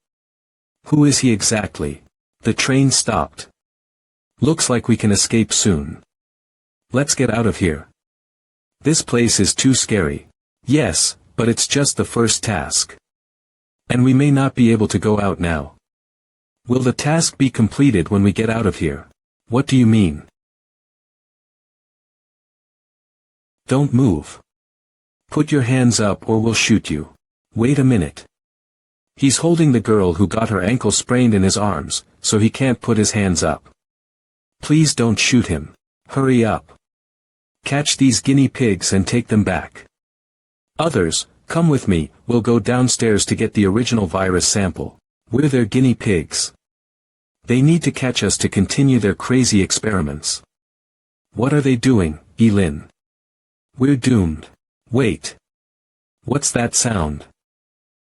Who is he exactly? The train stopped. Looks like we can escape soon. Let's get out of here. This place is too scary. Yes, but it's just the first task. And we may not be able to go out now. Will the task be completed when we get out of here? What do you mean? Don't move. Put your hands up or we'll shoot you. Wait a minute. He's holding the girl who got her ankle sprained in his arms, so he can't put his hands up. Please don't shoot him. Hurry up. Catch these guinea pigs and take them back. Others, come with me, we'll go downstairs to get the original virus sample. We're their guinea pigs. They need to catch us to continue their crazy experiments. What are they doing, Lin? We're doomed. Wait. What's that sound?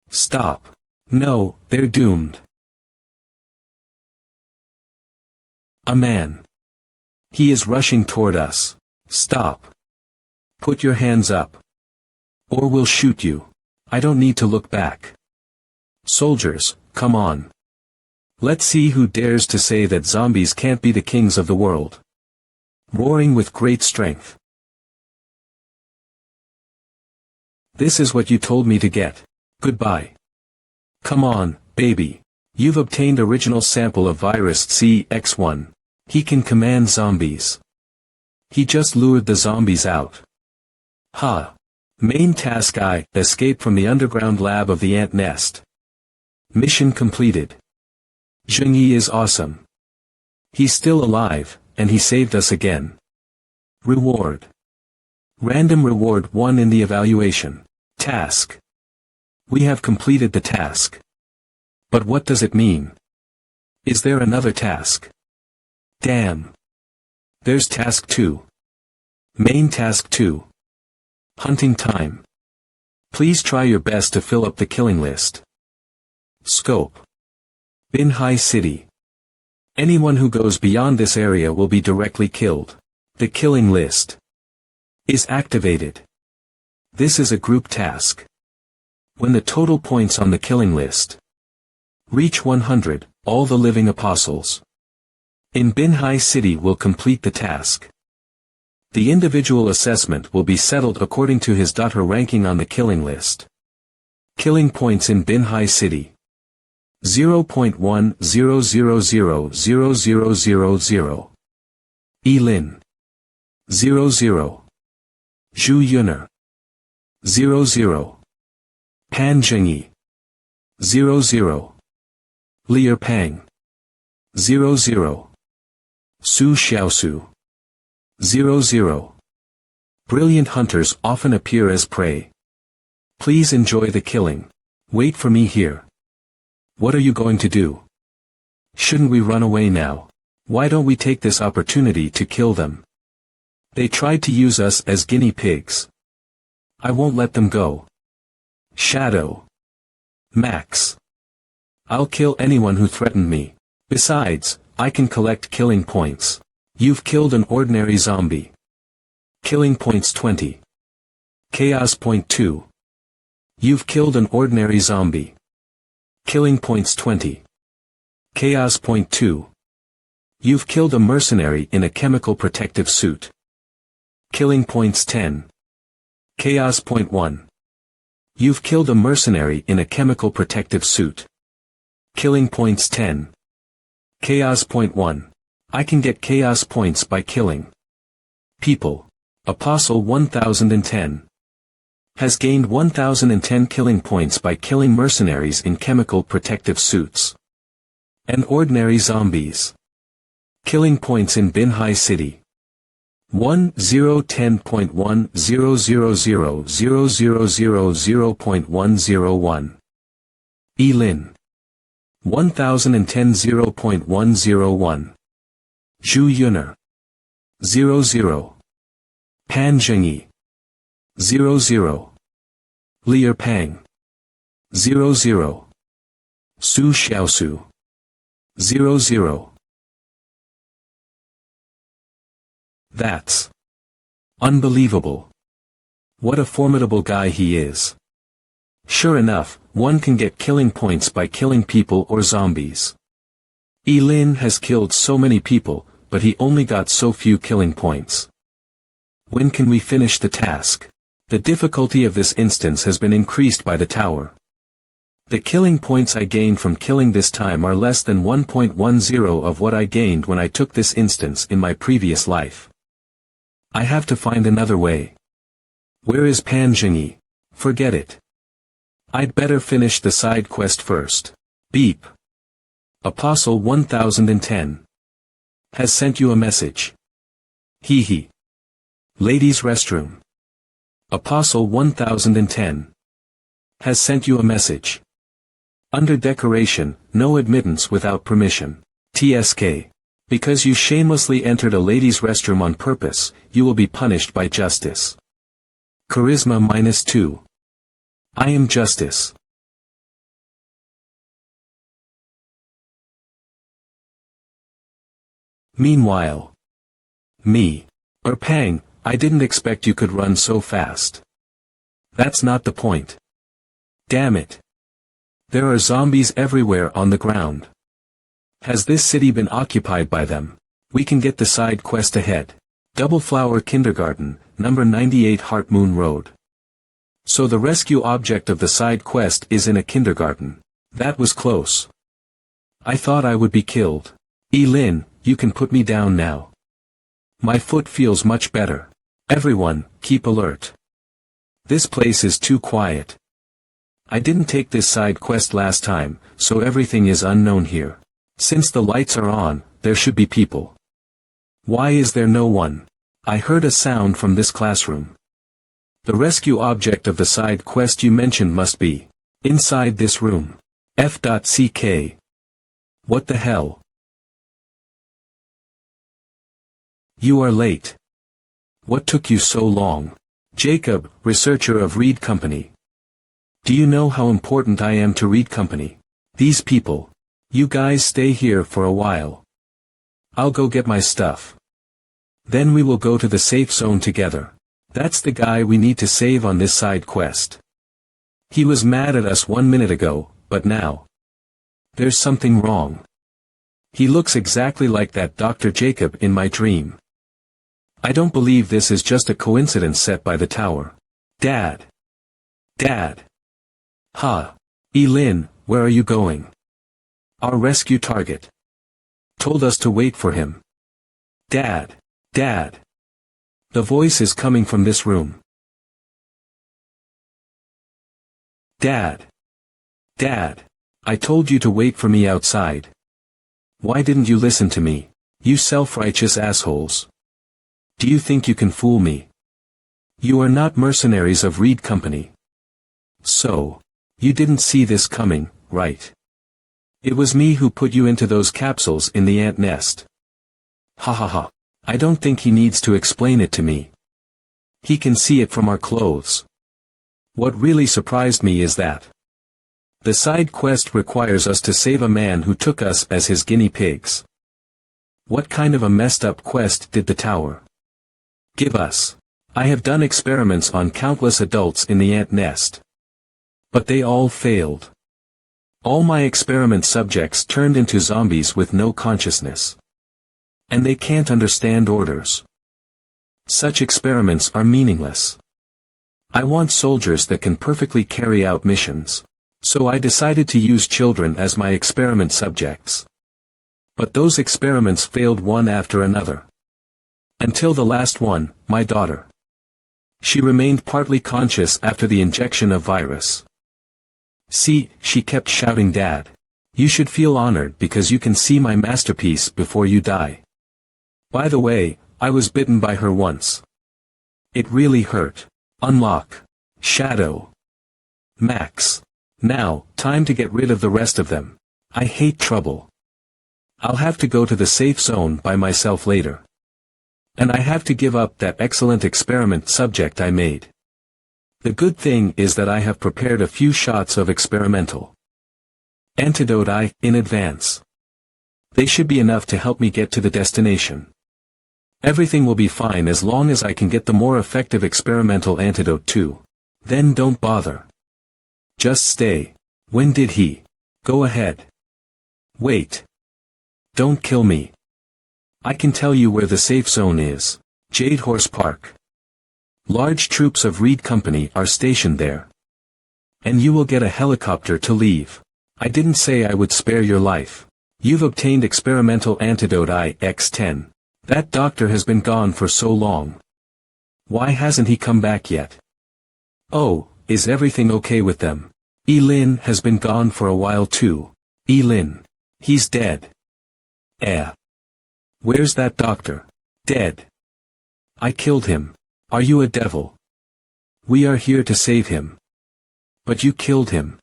Stop. No, they're doomed. A man. He is rushing toward us. Stop. Put your hands up. Or we'll shoot you. I don't need to look back. Soldiers, come on. Let's see who dares to say that zombies can't be the kings of the world. Roaring with great strength. This is what you told me to get. Goodbye. Come on, baby. You've obtained original sample of virus CX1. He can command zombies. He just lured the zombies out. Ha. Main task I, escape from the underground lab of the ant nest. Mission completed. Zhengyi is awesome. He's still alive, and he saved us again. Reward. Random reward 1 in the evaluation. Task. We have completed the task. But what does it mean? Is there another task? Damn. There's task 2. Main task 2. Hunting time. Please try your best to fill up the killing list. Scope. Binhai City. Anyone who goes beyond this area will be directly killed. The killing list is activated. This is a group task. When the total points on the killing list reach 100, all the living apostles in Binhai City will complete the task. The individual assessment will be settled according to his her ranking on the killing list. Killing points in Binhai City. 0.10000000. Elin. 00. Zhu Yuner. 00. Pan Zhengyi. 00. Lier Pang. 00. Su Xiaosu. 00. Brilliant hunters often appear as prey. Please enjoy the killing. Wait for me here. What are you going to do? Shouldn't we run away now? Why don't we take this opportunity to kill them? They tried to use us as guinea pigs. I won't let them go. Shadow. Max. I'll kill anyone who threatened me. Besides, I can collect killing points. You've killed an ordinary zombie. Killing points 20. Chaos point 2. You've killed an ordinary zombie. Killing points 20. Chaos point 2. You've killed a mercenary in a chemical protective suit. Killing points 10. Chaos point 1. You've killed a mercenary in a chemical protective suit. Killing points 10. Chaos point 1. I can get chaos points by killing people. Apostle 1010. Has gained 1010 killing points by killing mercenaries in chemical protective suits and ordinary zombies. Killing points in Binhai City. 10.10.10000000.101. Elin. 1010 0.101. Zhu Yuner. 00. Pan Zhengyi. 00. Lier Pang. 00. Su Xiaosu. 00. That's unbelievable. What a formidable guy he is. Sure enough, one can get killing points by killing people or zombies. Elin has killed so many people, but he only got so few killing points. When can we finish the task? The difficulty of this instance has been increased by the tower. The killing points I gained from killing this time are less than 1.10 of what I gained when I took this instance in my previous life. I have to find another way. Where is Pan Zhengyi? Forget it. I'd better finish the side quest first. Beep. Apostle 1010 has sent you a message. Hee hee. Ladies' restroom. Apostle 1010 has sent you a message. Under decoration, no admittance without permission. TSK. Because you shamelessly entered a ladies' restroom on purpose, you will be punished by justice. Charisma -2. I am justice. Meanwhile. Me. Pang, I didn't expect you could run so fast. That's not the point. Damn it. There are zombies everywhere on the ground. Has this city been occupied by them? We can get the side quest ahead. Double Flower Kindergarten, number 98 Heart Moon Road. So the rescue object of the side quest is in a kindergarten. That was close. I thought I would be killed. Elin, you can put me down now. My foot feels much better. Everyone, keep alert. This place is too quiet. I didn't take this side quest last time, so everything is unknown here. Since the lights are on, there should be people. Why is there no one? I heard a sound from this classroom. The rescue object of the side quest you mentioned must be Inside this room. F.CK. What the hell? You are late. What took you so long? Jacob, researcher of Reed Company. Do you know how important I am to Reed Company? These people. You guys stay here for a while. I'll go get my stuff. Then we will go to the safe zone together. That's the guy we need to save on this side quest. He was mad at us 1 minute ago, but now. There's something wrong. He looks exactly like that Dr. Jacob in my dream. I don't believe this is just a coincidence set by the tower. Dad. Dad. Ha. Elin, where are you going? Our rescue target. Told us to wait for him. Dad. Dad. The voice is coming from this room. Dad. Dad. I told you to wait for me outside. Why didn't you listen to me? You self-righteous assholes. Do you think you can fool me? You are not mercenaries of Reed Company. So. You didn't see this coming, right? It was me who put you into those capsules in the ant nest. Ha ha ha. I don't think he needs to explain it to me. He can see it from our clothes. What really surprised me is that the side quest requires us to save a man who took us as his guinea pigs. What kind of a messed up quest did the tower give us? I have done experiments on countless adults in the ant nest. But they all failed. All my experiment subjects turned into zombies with no consciousness. And they can't understand orders. Such experiments are meaningless. I want soldiers that can perfectly carry out missions. So I decided to use children as my experiment subjects. But those experiments failed one after another. Until the last one, my daughter. She remained partly conscious after the injection of virus. See, she kept shouting, Dad. You should feel honored because you can see my masterpiece before you die. By the way, I was bitten by her once. It really hurt. Unlock. Shadow. Max. Now, time to get rid of the rest of them. I hate trouble. I'll have to go to the safe zone by myself later. And I have to give up that excellent experiment subject I made. The good thing is that I have prepared a few shots of experimental antidote in advance. They should be enough to help me get to the destination. Everything will be fine as long as I can get the more effective experimental antidote too. Then don't bother. Just stay. When did he? Go ahead. Wait. Don't kill me. I can tell you where the safe zone is. Jade Horse Park. Large troops of Reed Company are stationed there. And you will get a helicopter to leave. I didn't say I would spare your life. You've obtained experimental antidote IX-10. That doctor has been gone for so long. Why hasn't he come back yet? Oh, is everything okay with them? Elin has been gone for a while too. Elin. He's dead. Where's that doctor? Dead. I killed him. Are you a devil? We are here to save him. But you killed him.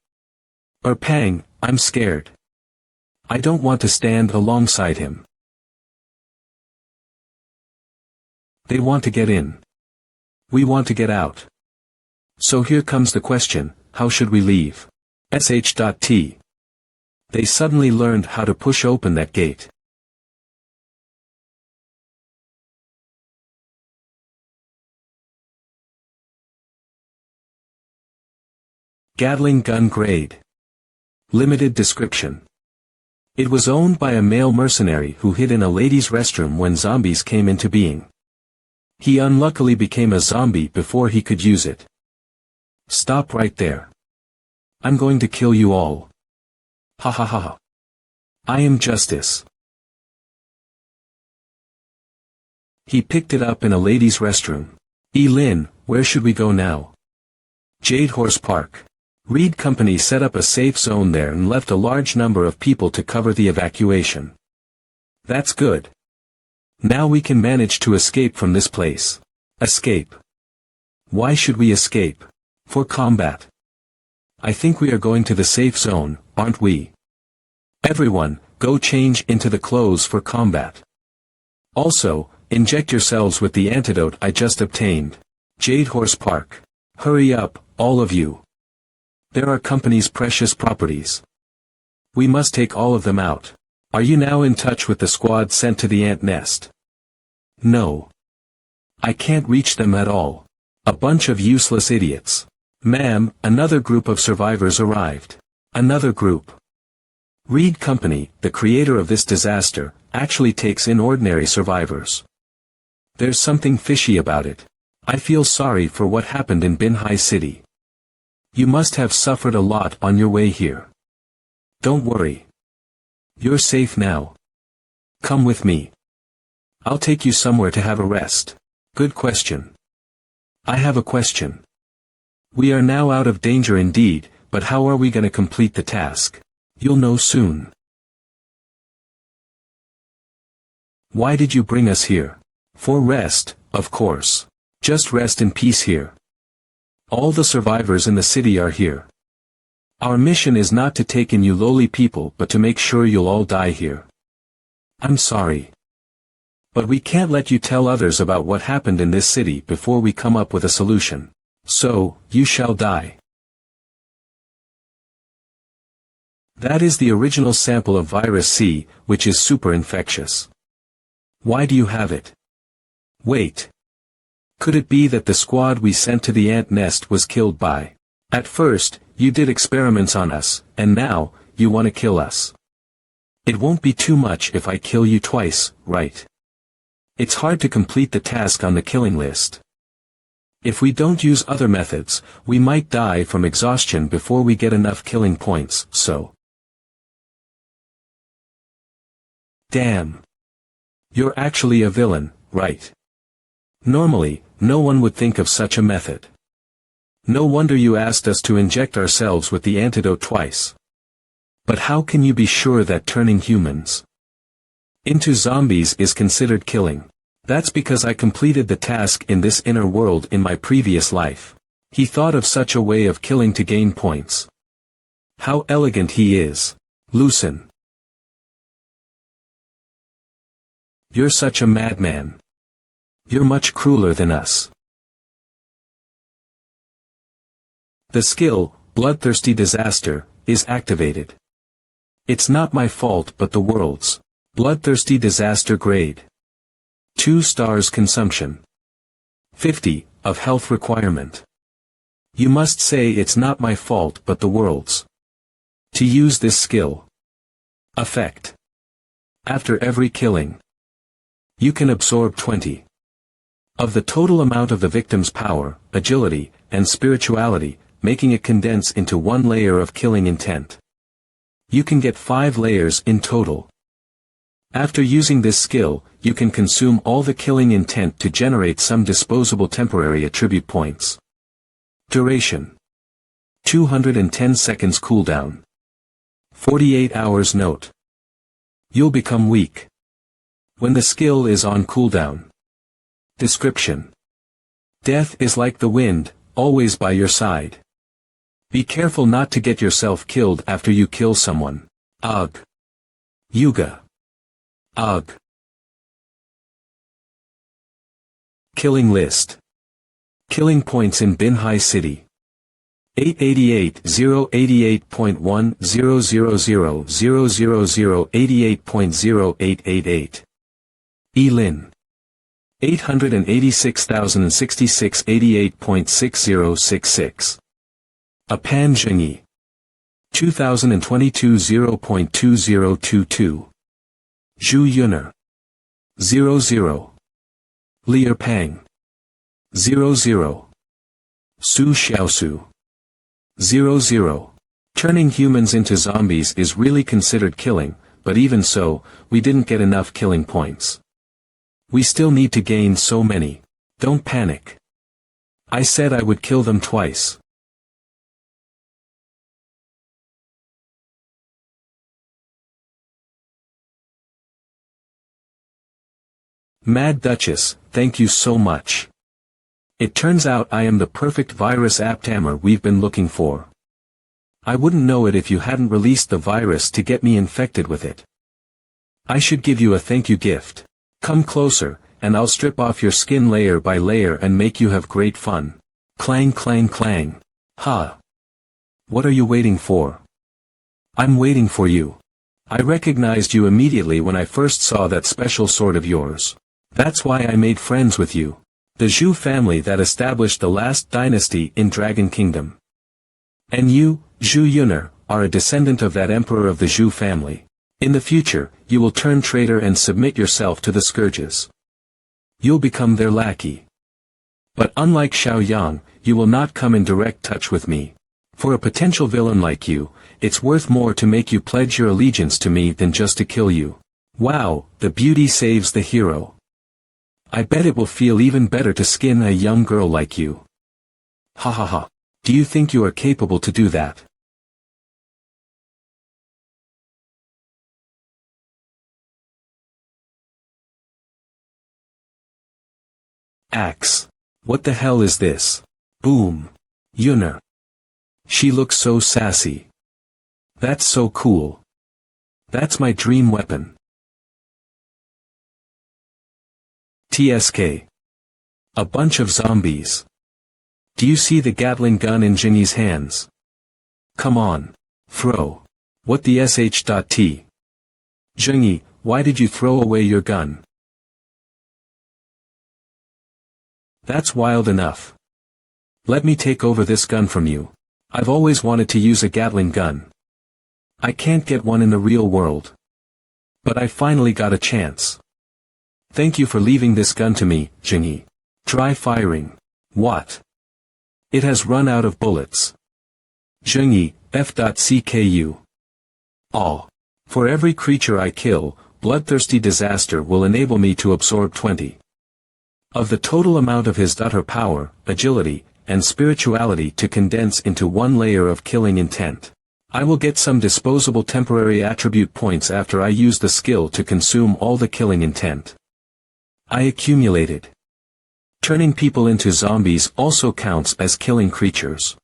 Pang, I'm scared. I don't want to stand alongside him. They want to get in. We want to get out. So here comes the question, how should we leave? sh.t. They suddenly learned how to push open that gate. Gatling gun grade. Limited description. It was owned by a male mercenary who hid in a ladies' restroom when zombies came into being. He unluckily became a zombie before he could use it. Stop right there. I'm going to kill you all. Ha ha ha ha. I am justice. He picked it up in a ladies' restroom. Elin, where should we go now? Jade Horse Park. Reed Company set up a safe zone there and left a large number of people to cover the evacuation. That's good. Now we can manage to escape from this place. Escape. Why should we escape? For combat. I think we are going to the safe zone, aren't we? Everyone, go change into the clothes for combat. Also, inject yourselves with the antidote I just obtained. Jade Horse Park. Hurry up, all of you. There are company's precious properties. We must take all of them out. Are you now in touch with the squad sent to the ant nest? No. I can't reach them at all. A bunch of useless idiots. Ma'am, another group of survivors arrived. Another group. Reed Company, the creator of this disaster, actually takes in ordinary survivors. There's something fishy about it. I feel sorry for what happened in Binhai City. You must have suffered a lot on your way here. Don't worry. You're safe now. Come with me. I'll take you somewhere to have a rest. Good question. I have a question. We are now out of danger indeed, but how are we going to complete the task? You'll know soon. Why did you bring us here? For rest, of course. Just rest in peace here. All the survivors in the city are here. Our mission is not to take in you lowly people but to make sure you'll all die here. I'm sorry. But we can't let you tell others about what happened in this city before we come up with a solution. So, you shall die. That is the original sample of virus C, which is super infectious. Why do you have it? Wait. Could it be that the squad we sent to the ant nest was killed by? At first, you did experiments on us, and now, you want to kill us. It won't be too much if I kill you twice, right? It's hard to complete the task on the killing list. If we don't use other methods, we might die from exhaustion before we get enough killing points, so. Damn. You're actually a villain, right? Normally, no one would think of such a method. No wonder you asked us to inject ourselves with the antidote twice. But how can you be sure that turning humans into zombies is considered killing? That's because I completed the task in this inner world in my previous life. He thought of such a way of killing to gain points. How elegant he is. Loosen. You're such a madman. You're much crueler than us. The skill, Bloodthirsty Disaster, is activated. It's not my fault but the world's. Bloodthirsty Disaster grade. 2 stars consumption. 50, of health requirement. You must say it's not my fault but the world's. To use this skill. Effect. After every killing. You can absorb 20. Of the total amount of the victim's power, agility, and spirituality, making it condense into 1 layer of killing intent. You can get 5 layers in total. After using this skill, you can consume all the killing intent to generate some disposable temporary attribute points. Duration. 210 seconds cooldown. 48 hours note. You'll become weak when the skill is on cooldown. Description. Death is like the wind, always by your side. Be careful not to get yourself killed after you kill someone. Ugh. Yuga. Ugh. Killing list. Killing points in Binhai City. 888 088.1 000 000 88.0888. Elin. 886,066 88.6066. Apan Zhengyi. 2022 0.2022. Zhu Yuner. 00. Lier Pang. 00. Su Xiaosu. 00. Turning humans into zombies is really considered killing, but even so, we didn't get enough killing points. We still need to gain so many. Don't panic. I said I would kill them twice. Mad Duchess, thank you so much. It turns out I am the perfect virus aptamer we've been looking for. I wouldn't know it if you hadn't released the virus to get me infected with it. I should give you a thank you gift. Come closer, and I'll strip off your skin layer by layer and make you have great fun. Clang clang clang. Ha! What are you waiting for? I'm waiting for you. I recognized you immediately when I first saw that special sword of yours. That's why I made friends with you. The Zhu family that established the last dynasty in Dragon Kingdom. And you, Zhu Yuner, are a descendant of that emperor of the Zhu family. In the future, you will turn traitor and submit yourself to the scourges. You'll become their lackey. But unlike Xiao Yang, you will not come in direct touch with me. For a potential villain like you, it's worth more to make you pledge your allegiance to me than just to kill you. Wow, the beauty saves the hero. I bet it will feel even better to skin a young girl like you. Ha ha ha. Do you think you are capable to do that? Axe. What the hell is this? Boom. Yuner. She looks so sassy. That's so cool. That's my dream weapon. TSK. A bunch of zombies. Do you see the Gatling gun in Jingy's hands? Come on. Throw. What the sh.t? Jingy, why did you throw away your gun? That's wild enough. Let me take over this gun from you. I've always wanted to use a Gatling gun. I can't get one in the real world. But I finally got a chance. Thank you for leaving this gun to me, Jingy. Try firing. What? It has run out of bullets. Jingy, f.cku. All. For every creature I kill, Bloodthirsty Disaster will enable me to absorb 20 of the total amount of his daughter power, agility, and spirituality to condense into one layer of killing intent. I will get some disposable temporary attribute points after I use the skill to consume all the killing intent I accumulated. Turning people into zombies also counts as killing creatures.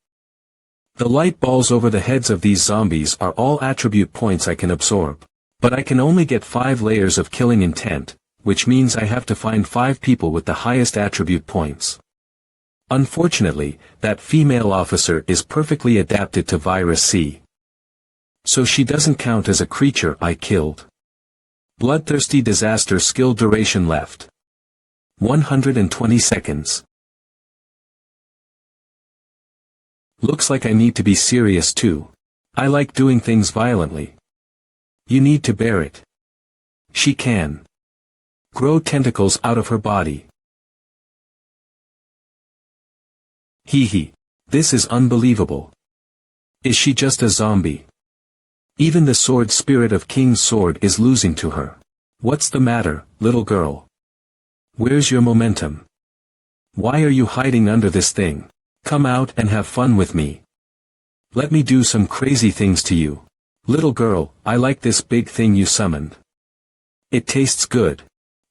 The light balls over the heads of these zombies are all attribute points I can absorb. But I can only get 5 layers of killing intent, which means I have to find 5 people with the highest attribute points. Unfortunately, that female officer is perfectly adapted to Virus C. So she doesn't count as a creature I killed. Bloodthirsty Disaster skill duration left. 120 seconds. Looks like I need to be serious too. I like doing things violently. You need to bear it. She can grow tentacles out of her body. Hee hee. This is unbelievable. Is she just a zombie? Even the sword spirit of King's sword is losing to her. What's the matter, little girl? Where's your momentum? Why are you hiding under this thing? Come out and have fun with me. Let me do some crazy things to you. Little girl, I like this big thing you summoned. It tastes good.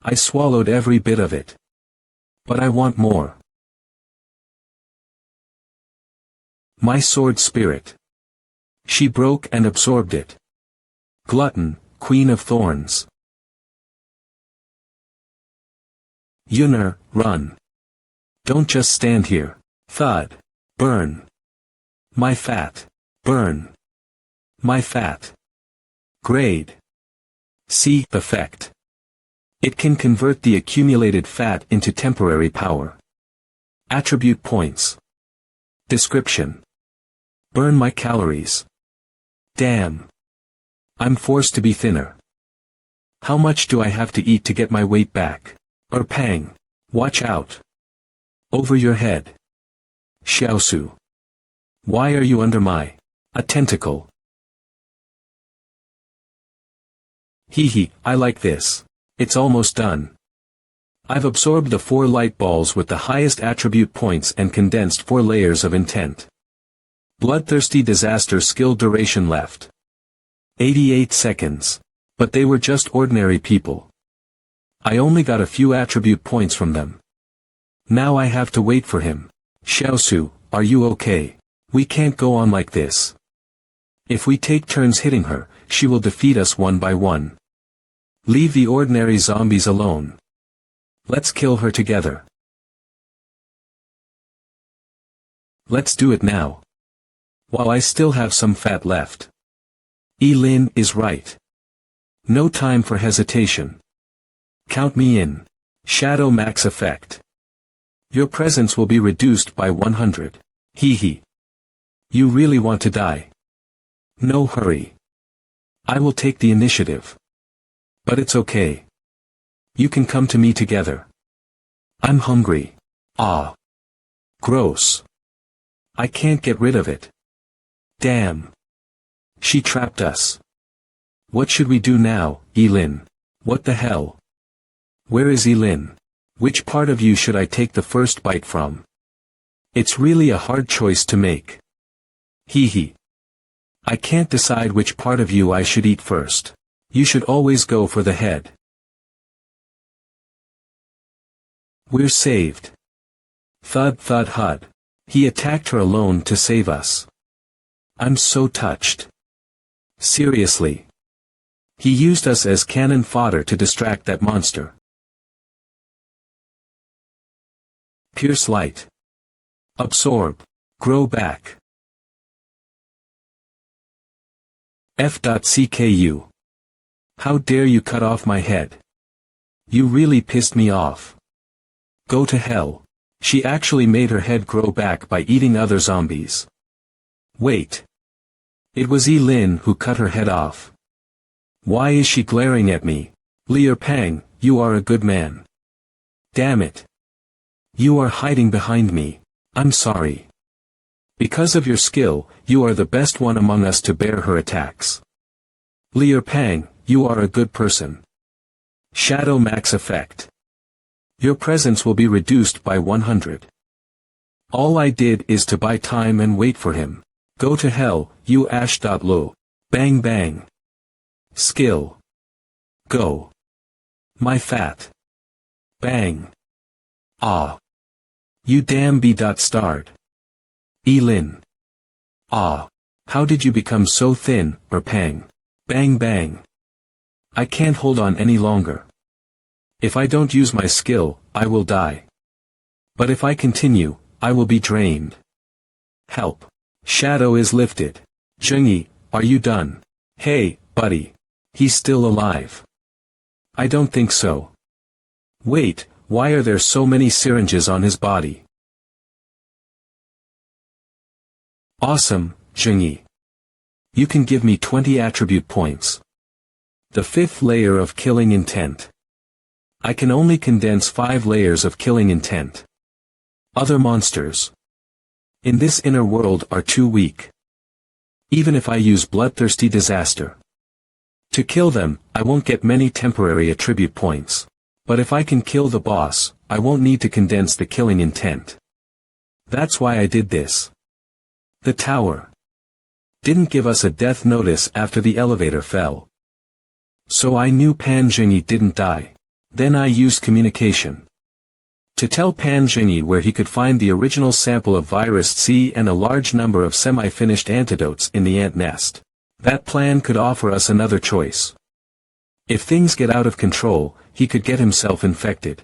I swallowed every bit of it. But I want more. My sword spirit. She broke and absorbed it. Glutton, Queen of Thorns. Yuner, run. Don't just stand here. Thud. Burn. My fat. Burn. My fat. Grade. C. Effect. It can convert the accumulated fat into temporary power. Attribute points. Description. Burn my calories. Damn. I'm forced to be thinner. How much do I have to eat to get my weight back? Pang. Watch out. Over your head. Xiaosu. Why are you under my a tentacle? Hee hee, I like this. It's almost done. I've absorbed the 4 light balls with the highest attribute points and condensed 4 layers of intent. Bloodthirsty Disaster skill duration left. 88 seconds. But they were just ordinary people. I only got a few attribute points from them. Now I have to wait for him. Xiaosu, are you okay? We can't go on like this. If we take turns hitting her, she will defeat us one by one. Leave the ordinary zombies alone. Let's kill her together. Let's do it now. While I still have some fat left. Lin is right. No time for hesitation. Count me in. Shadow max effect. Your presence will be reduced by 100. Hee hee. You really want to die? No hurry. I will take the initiative. But it's okay. You can come to me together. I'm hungry. Ah. Gross. I can't get rid of it. Damn. She trapped us. What should we do now, Lin? What the hell? Where is Lin? Which part of you should I take the first bite from? It's really a hard choice to make. Hee hee. I can't decide which part of you I should eat first. You should always go for the head. We're saved. Thud thud hud. He attacked her alone to save us. I'm so touched. Seriously. He used us as cannon fodder to distract that monster. Pierce light. Absorb. Grow back. F.cku. How dare you cut off my head? You really pissed me off. Go to hell. She actually made her head grow back by eating other zombies. Wait. It was Lin who cut her head off. Why is she glaring at me? Lier Pang, you are a good man. Damn it. You are hiding behind me. I'm sorry. Because of your skill, you are the best one among us to bear her attacks. Lier Pang, you are a good person. Shadow max effect. Your presence will be reduced by 100. All I did is to buy time and wait for him. Go to hell, you ash.lo. Bang bang. Skill. Go. My fat. Bang. Ah. You damn b.starred. Lin. Ah. How did you become so thin, or Pang? Bang bang. I can't hold on any longer. If I don't use my skill, I will die. But if I continue, I will be drained. Help. Shadow is lifted. Zhengyi, are you done? Hey, buddy. He's still alive. I don't think so. Wait, why are there so many syringes on his body? Awesome, Zhengyi. You can give me 20 attribute points. The fifth layer of killing intent. I can only condense 5 layers of killing intent. Other monsters in this inner world are too weak. Even if I use bloodthirsty disaster to kill them, I won't get many temporary attribute points. But if I can kill the boss, I won't need to condense the killing intent. That's why I did this. The tower didn't give us a death notice after the elevator fell. So I knew Pan Zhengyi didn't die. Then I used communication to tell Pan Zhengyi where he could find the original sample of virus C and a large number of semi-finished antidotes in the ant nest. That plan could offer us another choice. If things get out of control, he could get himself infected.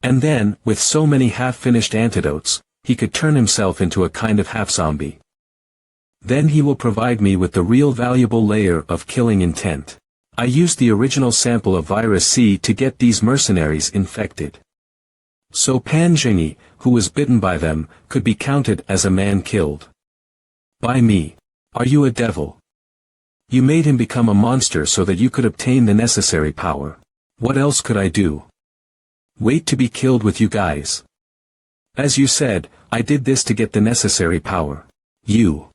And then, with so many half-finished antidotes, he could turn himself into a kind of half-zombie. Then he will provide me with the real valuable layer of killing intent. I used the original sample of virus C to get these mercenaries infected. So Pan Zhengyi, who was bitten by them, could be counted as a man killed by me. Are you a devil? You made him become a monster so that you could obtain the necessary power. What else could I do? Wait to be killed with you guys. As you said, I did this to get the necessary power. You.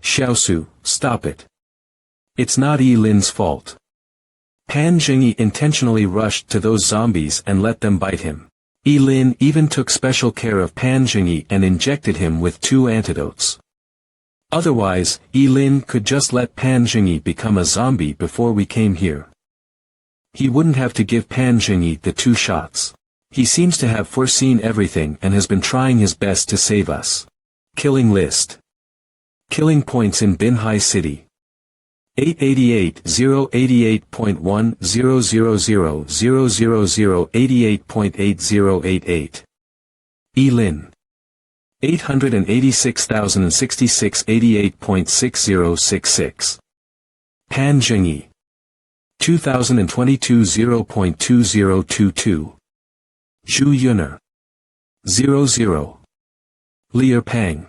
Xiaosu, stop it. It's not Lin's fault. Pan Zhengyi intentionally rushed to those zombies and let them bite him. Lin even took special care of Pan Zhengyi and injected him with 2 antidotes. Otherwise, Lin could just let Pan Zhengyi become a zombie before we came here. He wouldn't have to give Pan Zhengyi the 2 shots. He seems to have foreseen everything and has been trying his best to save us. Killing list. Killing points in Binhai City. 888 088.1 000 88.8088. Elin. 886,066 88.6066. Han Zhengyi. 2022 0.2022. Zhu Yuner. 00. Lier Pang.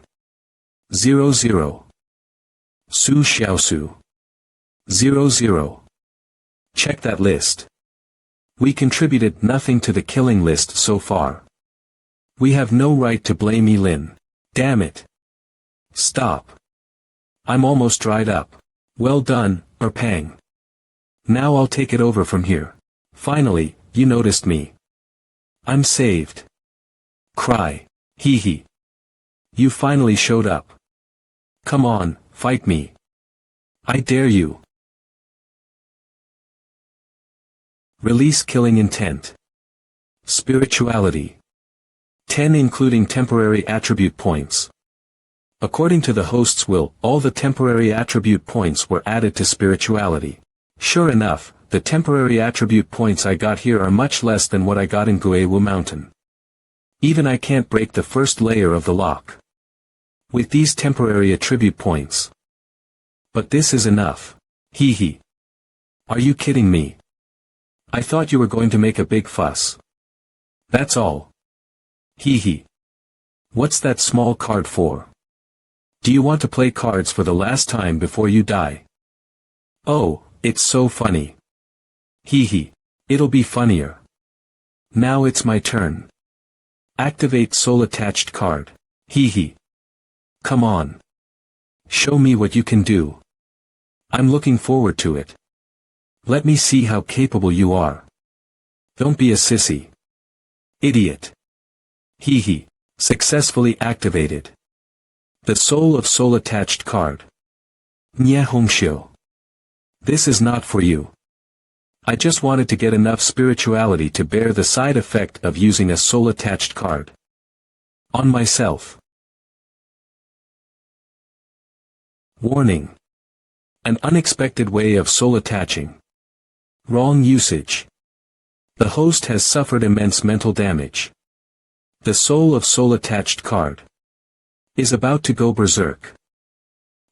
00. Su Xiaosu. 00. Check that list. We contributed nothing to the killing list so far. We have no right to blame Elin. Damn it. Stop. I'm almost dried up. Well done, Pang. Now I'll take it over from here. Finally, you noticed me. I'm saved. Cry. Hee hee. You finally showed up. Come on, fight me. I dare you. Release killing intent. Spirituality. 10 including temporary attribute points. According to the host's will, all the temporary attribute points were added to spirituality. Sure enough, the temporary attribute points I got here are much less than what I got in Guewu Mountain. Even I can't break the first layer of the lock. With these temporary attribute points. But this is enough. Hee hee. Are you kidding me? I thought you were going to make a big fuss. That's all. Hee hee. What's that small card for? Do you want to play cards for the last time before you die? Oh, it's so funny. Hee hee. It'll be funnier. Now it's my turn. Activate soul attached card. Hee hee. Come on. Show me what you can do. I'm looking forward to it. Let me see how capable you are. Don't be a sissy. Idiot. Hee hee. Successfully activated. The soul of soul attached card. Nye Hongshio. This is not for you. I just wanted to get enough spirituality to bear the side effect of using a soul attached card. On myself. Warning. An unexpected way of soul attaching. Wrong usage. The host has suffered immense mental damage. The soul of soul attached card. Is about to go berserk.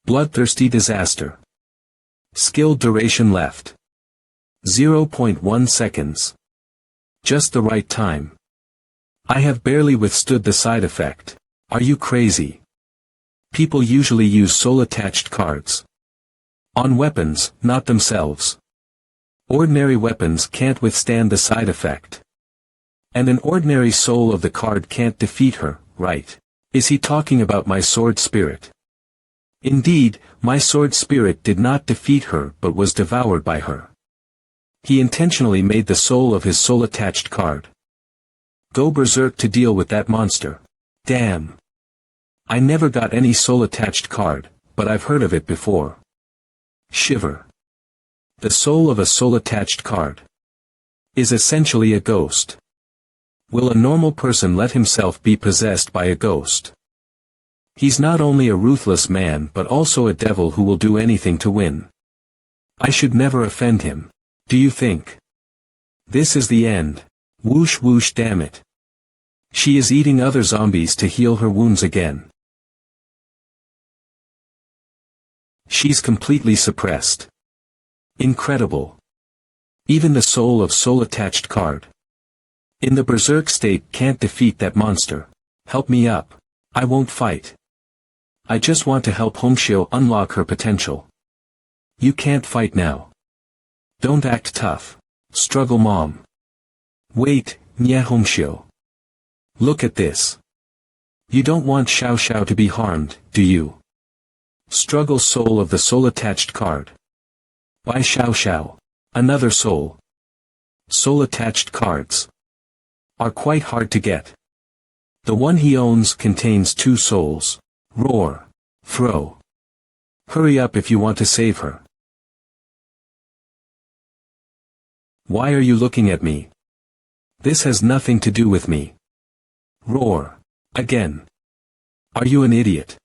Bloodthirsty disaster. Skill duration left. 0.1 seconds. Just the right time. I have barely withstood the side effect. Are you crazy? People usually use soul-attached cards on weapons, not themselves. Ordinary weapons can't withstand the side effect. And an ordinary soul of the card can't defeat her, right? Is he talking about my sword spirit? Indeed, my sword spirit did not defeat her but was devoured by her. He intentionally made the soul of his soul-attached card go berserk to deal with that monster. Damn. I never got any soul-attached card, but I've heard of it before. Shiver. The soul of a soul-attached card is essentially a ghost. Will a normal person let himself be possessed by a ghost? He's not only a ruthless man but also a devil who will do anything to win. I should never offend him. Do you think? This is the end. Whoosh whoosh, damn it. She is eating other zombies to heal her wounds again. She's completely suppressed. Incredible. Even the soul of soul-attached card in the berserk state can't defeat that monster. Help me up. I won't fight. I just want to help Hongshio unlock her potential. You can't fight now. Don't act tough. Struggle, mom. Wait, Nye Hongshio. Look at this. You don't want Xiao Xiao to be harmed, do you? Struggle, soul of the soul-attached card. By Xiao Xiao. Another soul. Soul-attached cards are quite hard to get. The one he owns contains 2 souls. Roar. Throw. Hurry up if you want to save her. Why are you looking at me? This has nothing to do with me. Roar. Again. Are you an idiot?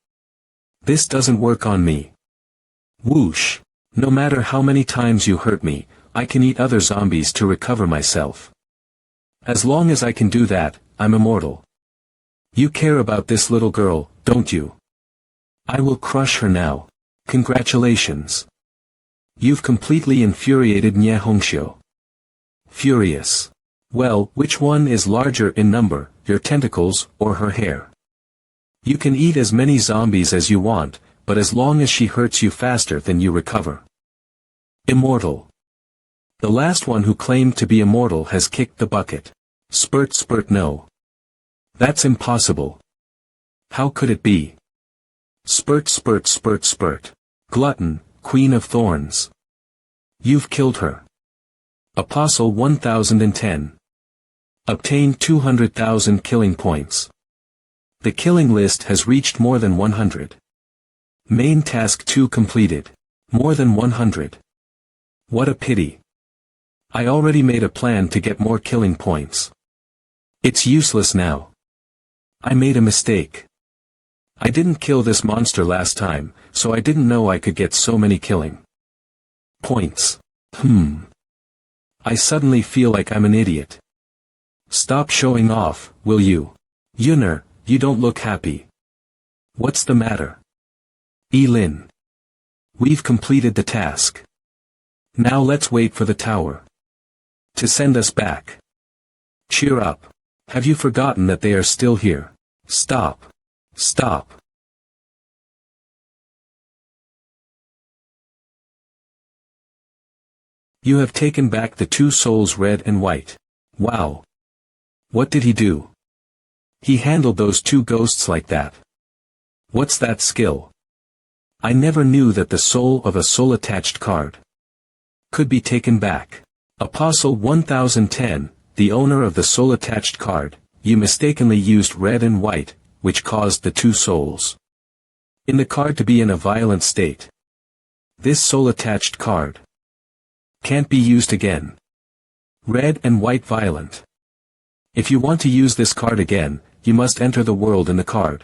This doesn't work on me. Whoosh. No matter how many times you hurt me, I can eat other zombies to recover myself. As long as I can do that, I'm immortal. You care about this little girl, don't you? I will crush her now. Congratulations. You've completely infuriated Nye Hongshio. Furious. Well, which one is larger in number, your tentacles, or her hair? You can eat as many zombies as you want, but as long as she hurts you faster than you recover. Immortal. The last one who claimed to be immortal has kicked the bucket. Spurt spurt no. That's impossible. How could it be? Spurt spurt spurt spurt. Glutton, Queen of Thorns. You've killed her. Apostle 1010. Obtained 200,000 killing points. The killing list has reached more than 100. Main task 2 completed. More than 100. What a pity. I already made a plan to get more killing points. It's useless now. I made a mistake. I didn't kill this monster last time, so I didn't know I could get so many killing points. I suddenly feel like I'm an idiot. Stop showing off, will you? Yunner, you don't look happy. What's the matter? Lin. We've completed the task. Now let's wait for the tower to send us back. Cheer up. Have you forgotten that they are still here? Stop. Stop. You have taken back the 2 souls red and white. Wow. What did he do? He handled those 2 ghosts like that. What's that skill? I never knew that the soul of a soul-attached card could be taken back. Apostle 1010, the owner of the soul-attached card, you mistakenly used red and white, which caused the 2 souls in the card to be in a violent state. This soul-attached card can't be used again. Red and white violent. If you want to use this card again, you must enter the world in the card.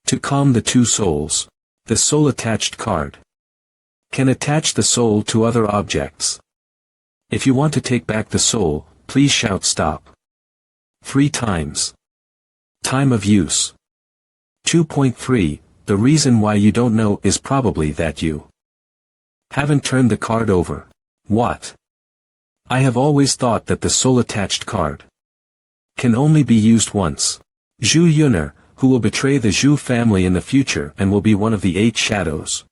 To calm the 2 souls, the soul-attached card can attach the soul to other objects. If you want to take back the soul, please shout stop 3 times. Time of use 2.3. The reason why you don't know is probably that you haven't turned the card over. What? I have always thought that the soul-attached card can only be used once. Zhu Yunner, who will betray the Zhu family in the future and will be one of the 8 shadows.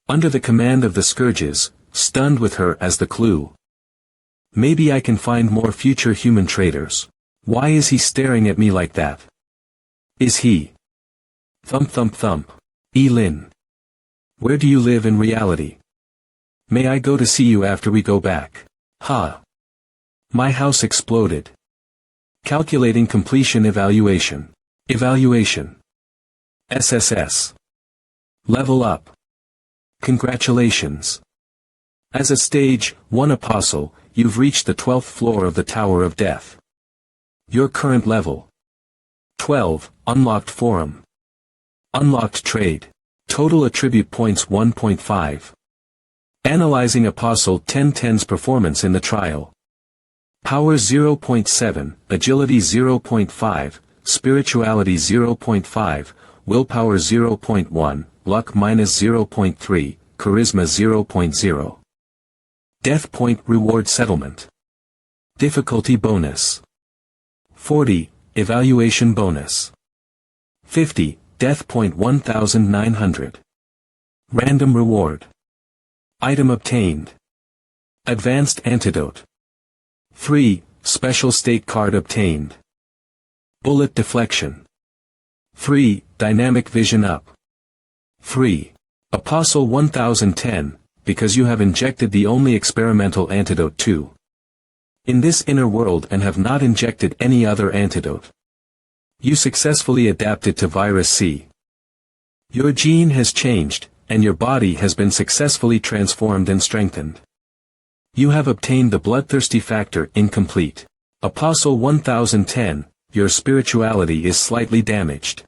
Under the command of the scourges, stunned with her as the clue. Maybe I can find more future human traitors. Why is he staring at me like that? Is he? Thump thump thump. Lin. Where do you live in reality? May I go to see you after we go back? Ha. My house exploded. Calculating completion evaluation. Evaluation. SSS. Level up. Congratulations. As a stage 1 apostle, you've reached the 12th floor of the Tower of Death. Your current level. 12, Unlocked Forum. Unlocked Trade. Total Attribute Points 1.5. Analyzing Apostle 1010's performance in the trial. Power 0.7, Agility 0.5, Spirituality 0.5, Willpower 0.1, Luck -0.3, Charisma 0.0. Death Point Reward Settlement. Difficulty Bonus. 40, Evaluation Bonus. 50, Death Point 1900. Random Reward. Item obtained. Advanced Antidote. 3, Special State Card obtained. Bullet Deflection. 3, Dynamic Vision Up. 3. Apostle 1010, because you have injected the only experimental antidote too. In this inner world and have not injected any other antidote. You successfully adapted to Virus C. Your gene has changed, and your body has been successfully transformed and strengthened. You have obtained the bloodthirsty factor incomplete. Apostle 1010, your spirituality is slightly damaged.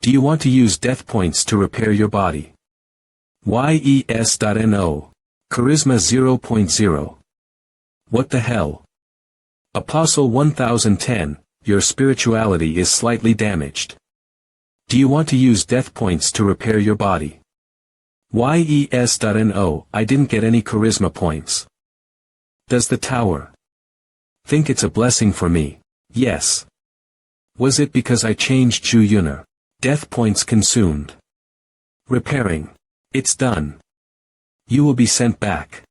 Do you want to use death points to repair your body? YES.NO. Charisma 0.0. What the hell? Apostle 1010, your spirituality is slightly damaged. Do you want to use death points to repair your body? YES.NO. I didn't get any charisma points. Does the tower think it's a blessing for me? Yes. Was it because I changed Ju Yuner? Death points consumed. Repairing. It's done. You will be sent back.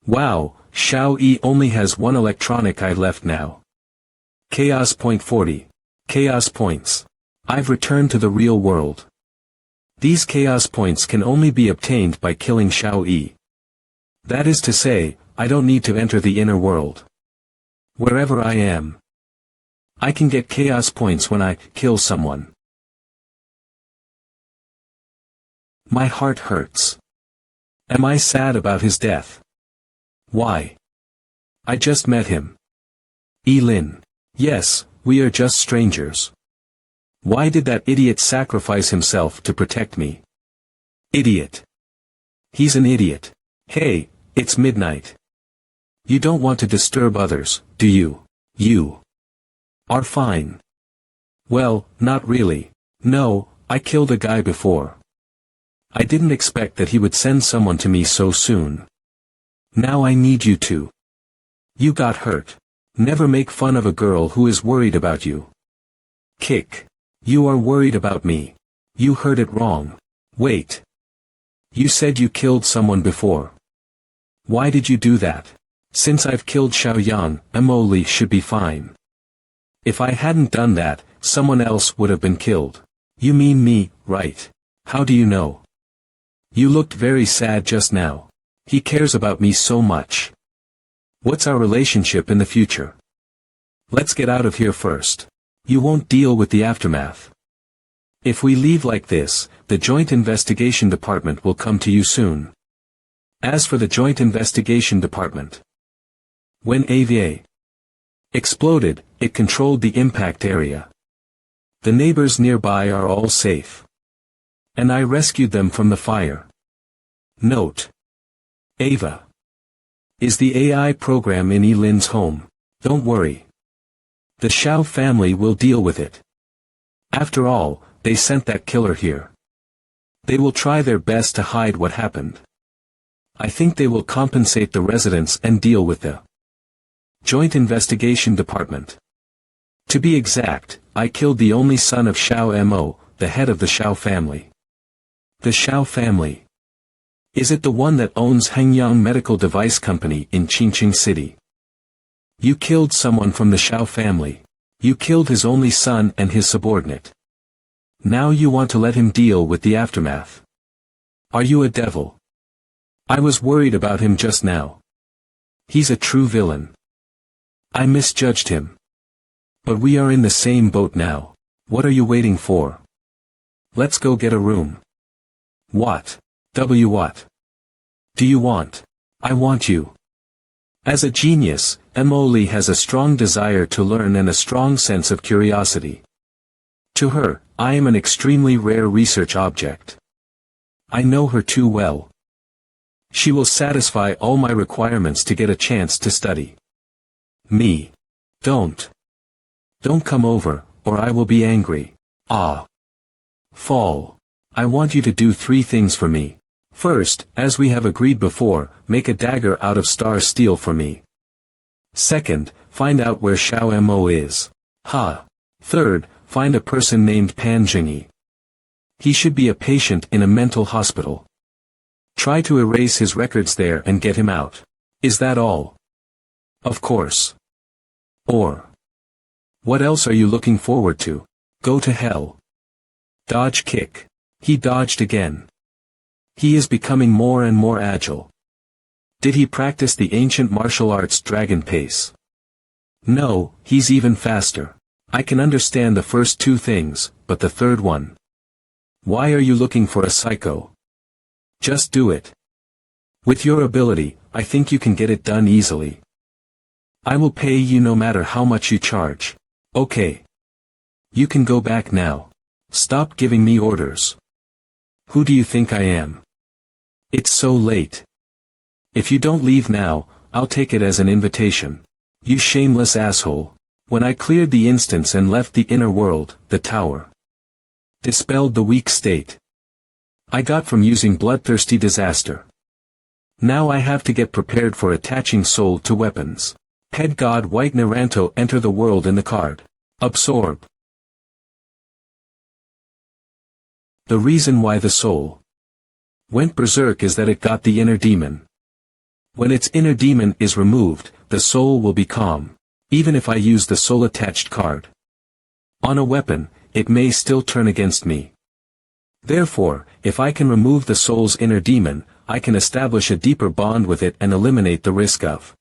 Wow, Xiao Yi only has one electronic eye left now. Chaos point 40. Chaos points. I've returned to the real world. These chaos points can only be obtained by killing Xiao Yi. That is to say, I don't need to enter the inner world. Wherever I am, I can get chaos points when I kill someone. My heart hurts. Am I sad about his death? Why? I just met him. Lin. Yes, we are just strangers. Why did that idiot sacrifice himself to protect me? Idiot. He's an idiot. Hey, it's midnight. You don't want to disturb others, do you? You are fine. Well, not really. No, I killed a guy before. I didn't expect that he would send someone to me so soon. Now I need you to. You got hurt. Never make fun of a girl who is worried about you. Kick. You are worried about me. You heard it wrong. Wait. You said you killed someone before. Why did you do that? Since I've killed Xiaoyang, Emily should be fine. If I hadn't done that, someone else would have been killed. You mean me, right? How do you know? You looked very sad just now. He cares about me so much. What's our relationship in the future? Let's get out of here first. You won't deal with the aftermath. If we leave like this, the Joint Investigation Department will come to you soon. As for the Joint Investigation Department, when AVA exploded, it controlled the impact area. The neighbors nearby are all safe. And I rescued them from the fire. Note. Ava is the AI program in Lin's home. Don't worry. The Xiao family will deal with it. After all, they sent that killer here. They will try their best to hide what happened. I think they will compensate the residents and deal with the Joint Investigation Department. To be exact, I killed the only son of Xiao Mo, the head of the Xiao family. The Xiao family. Is it the one that owns Hengyang Medical Device Company in Qingqing City? You killed someone from the Xiao family. You killed his only son and his subordinate. Now you want to let him deal with the aftermath. Are you a devil? I was worried about him just now. He's a true villain. I misjudged him. But we are in the same boat now. What are you waiting for? Let's go get a room. What? What? Do you want? I want you. As a genius, Emily has a strong desire to learn and a strong sense of curiosity. To her, I am an extremely rare research object. I know her too well. She will satisfy all my requirements to get a chance to study. Me. Don't come over, or I will be angry. Ah. Fall. I want you to do 3 things for me. First, as we have agreed before, make a dagger out of star steel for me. Second, find out where Xiao Mo is. Ha. Third, find a person named Pan Jingyi. He should be a patient in a mental hospital. Try to erase his records there and get him out. Is that all? Of course. Or. What else are you looking forward to? Go to hell. Dodge kick. He dodged again. He is becoming more and more agile. Did he practice the ancient martial arts dragon pace? No, he's even faster. I can understand the first 2 things, but the third one. Why are you looking for a psycho? Just do it. With your ability, I think you can get it done easily. I will pay you no matter how much you charge. Okay. You can go back now. Stop giving me orders. Who do you think I am? It's so late. If you don't leave now, I'll take it as an invitation. You shameless asshole. When I cleared the instance and left the inner world, the tower dispelled the weak state I got from using bloodthirsty disaster. Now I have to get prepared for attaching soul to weapons. Head god White Naranto enter the world in the card. Absorb. The reason why the soul went berserk is that it got the inner demon. When its inner demon is removed, the soul will be calm, even if I use the soul-attached card. On a weapon, it may still turn against me. Therefore, if I can remove the soul's inner demon, I can establish a deeper bond with it and eliminate the risk of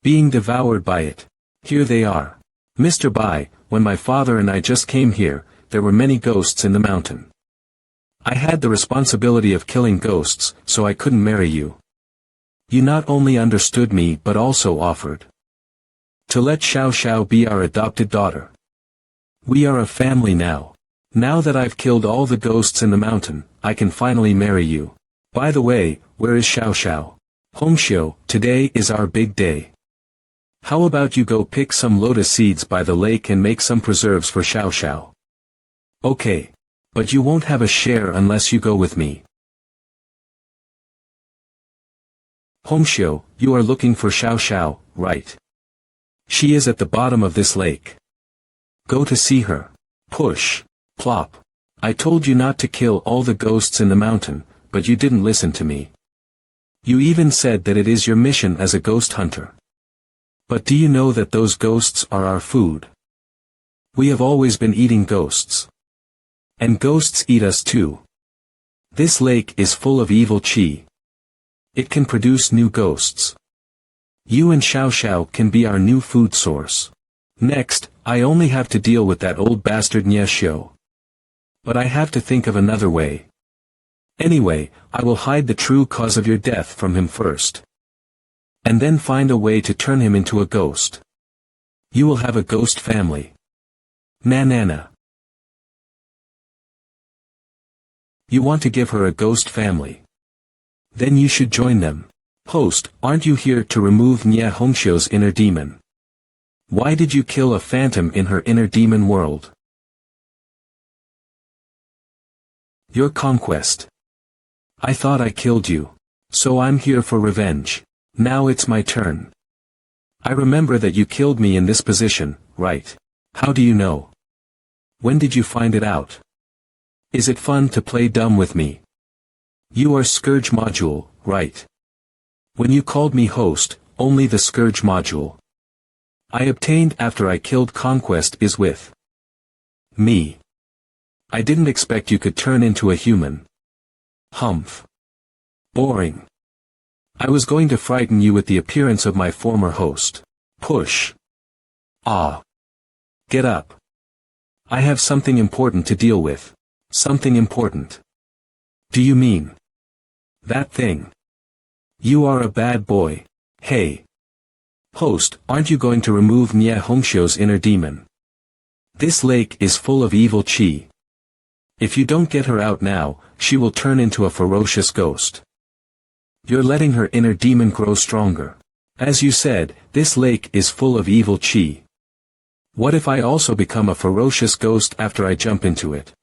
being devoured by it. Here they are. Mr. Bai, when my father and I just came here, there were many ghosts in the mountain. I had the responsibility of killing ghosts, so I couldn't marry you. You not only understood me but also offered to let Xiao Xiao be our adopted daughter. We are a family now. Now that I've killed all the ghosts in the mountain, I can finally marry you. By the way, where is Xiao Xiao? Hongxiu, today is our big day. How about you go pick some lotus seeds by the lake and make some preserves for Xiao Xiao? Okay. But you won't have a share unless you go with me. Hongxiu, you are looking for Xiao Xiao, right? She is at the bottom of this lake. Go to see her. Push. Plop. I told you not to kill all the ghosts in the mountain, but you didn't listen to me. You even said that it is your mission as a ghost hunter. But do you know that those ghosts are our food? We have always been eating ghosts. And ghosts eat us too. This lake is full of evil qi. It can produce new ghosts. You and Xiao Xiao can be our new food source. Next, I only have to deal with that old bastard Nye Xiu. But I have to think of another way. Anyway, I will hide the true cause of your death from him first. And then find a way to turn him into a ghost. You will have a ghost family. Nanana. You want to give her a ghost family. Then you should join them. Host, aren't you here to remove Nye Hongxiu's inner demon? Why did you kill a phantom in her inner demon world? Your conquest. I thought I killed you. So I'm here for revenge. Now it's my turn. I remember that you killed me in this position, right? How do you know? When did you find it out? Is it fun to play dumb with me? You are Scourge module, right? When you called me host, only the Scourge module I obtained after I killed Conquest is with me. I didn't expect you could turn into a human. Humph. Boring. I was going to frighten you with the appearance of my former host. Push. Ah. Get up. I have something important to deal with. Something important. Do you mean that thing? You are a bad boy. Hey. Host, aren't you going to remove Nye Hongxiu's inner demon? This lake is full of evil qi. If you don't get her out now, she will turn into a ferocious ghost. You're letting her inner demon grow stronger. As you said, this lake is full of evil qi. What if I also become a ferocious ghost after I jump into it?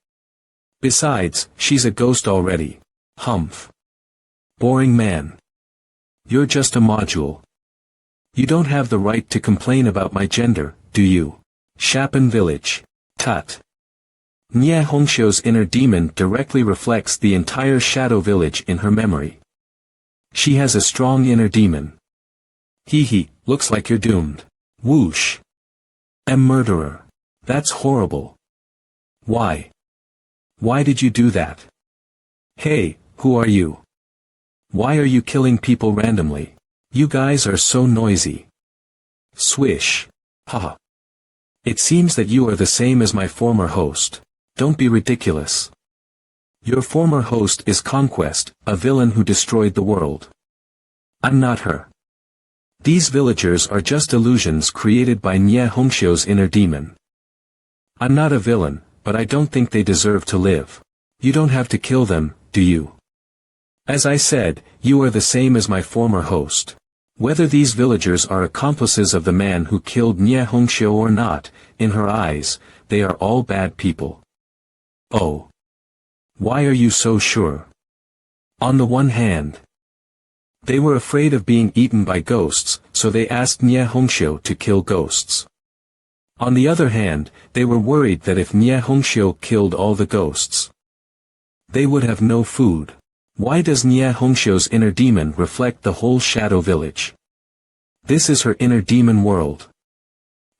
Besides, she's a ghost already. Humph. Boring man. You're just a module. You don't have the right to complain about my gender, do you? Shapan village. Tut. Nye Hongxiu's inner demon directly reflects the entire shadow village in her memory. She has a strong inner demon. Hee hee, looks like you're doomed. Whoosh. A murderer. That's horrible. Why? Why did you do that? Hey, who are you? Why are you killing people randomly? You guys are so noisy. Swish. Haha. It seems that you are the same as my former host. Don't be ridiculous. Your former host is Conquest, a villain who destroyed the world. I'm not her. These villagers are just illusions created by Nye Hongshio's inner demon. I'm not a villain, but I don't think they deserve to live. You don't have to kill them, do you? As I said, you are the same as my former host. Whether these villagers are accomplices of the man who killed Nye Hongshio or not, in her eyes, they are all bad people. Oh. Why are you so sure? On the one hand, they were afraid of being eaten by ghosts, so they asked Nye Hongshio to kill ghosts. On the other hand, they were worried that if Nye Hongshio killed all the ghosts, they would have no food. Why does Nye Hongshio's inner demon reflect the whole shadow village? This is her inner demon world.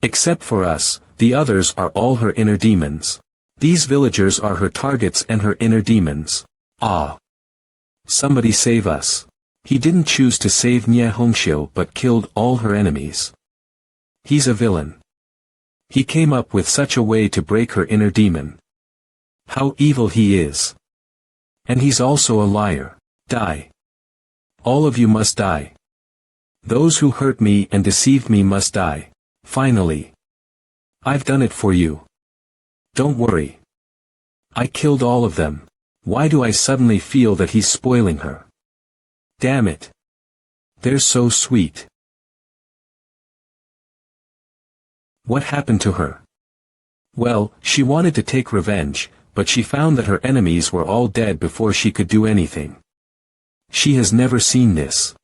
Except for us, the others are all her inner demons. These villagers are her targets and her inner demons. Ah! Somebody save us. He didn't choose to save Nye Hongshio but killed all her enemies. He's a villain. He came up with such a way to break her inner demon. How evil he is. And he's also a liar. Die. All of you must die. Those who hurt me and deceived me must die. Finally. I've done it for you. Don't worry. I killed all of them. Why do I suddenly feel that he's spoiling her? Damn it. They're so sweet. What happened to her? Well, she wanted to take revenge, but she found that her enemies were all dead before she could do anything. She has never seen this.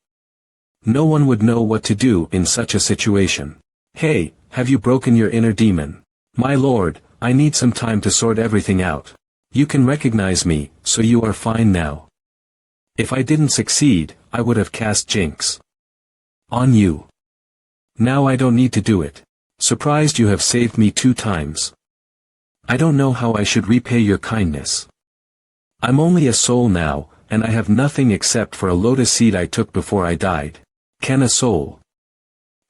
No one would know what to do in such a situation. Hey, have you broken your inner demon? My lord, I need some time to sort everything out. You can recognize me, so you are fine now. If I didn't succeed, I would have cast Jinx on you. Now I don't need to do it. Surprised you have saved me 2 times. I don't know how I should repay your kindness. I'm only a soul now, and I have nothing except for a lotus seed I took before I died. Can a soul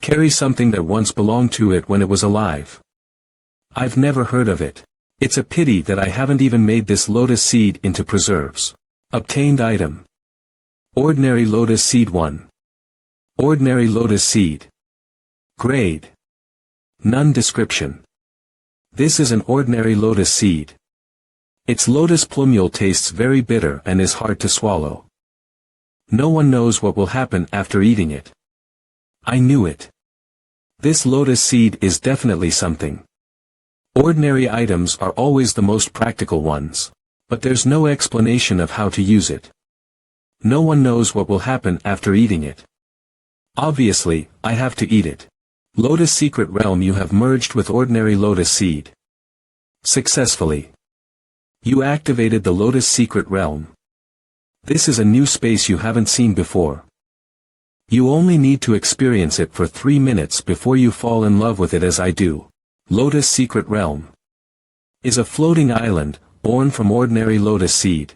carry something that once belonged to it when it was alive? I've never heard of it. It's a pity that I haven't even made this lotus seed into preserves. Obtained item. Ordinary lotus seed 1. Ordinary lotus seed. Grade. None. Description. This is an ordinary lotus seed. Its lotus plumule tastes very bitter and is hard to swallow. No one knows what will happen after eating it. I knew it. This lotus seed is definitely something. Ordinary items are always the most practical ones. But there's no explanation of how to use it. No one knows what will happen after eating it. Obviously, I have to eat it. Lotus Secret Realm. You have merged with ordinary lotus seed. Successfully. You activated the Lotus Secret Realm. This is a new space you haven't seen before. You only need to experience it for 3 minutes before you fall in love with it as I do. Lotus Secret Realm is a floating island, born from ordinary lotus seed,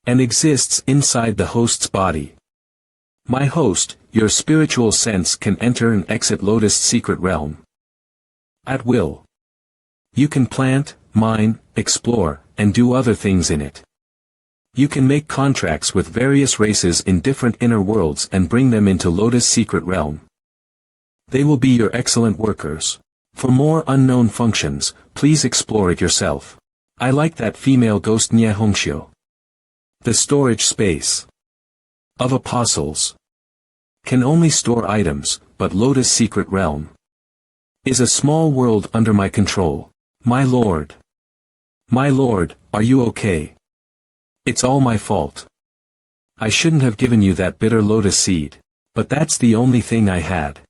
and exists inside the host's body. My host, your spiritual sense can enter and exit Lotus Secret Realm at will. You can plant, mine, explore, and do other things in it. You can make contracts with various races in different inner worlds and bring them into Lotus Secret Realm. They will be your excellent workers. For more unknown functions, please explore it yourself. I like that female ghost Nye Hongshio. The storage space of apostles can only store items, but Lotus Secret Realm is a small world under my control. My lord. My lord, are you okay? It's all my fault. I shouldn't have given you that bitter lotus seed, but that's the only thing I had.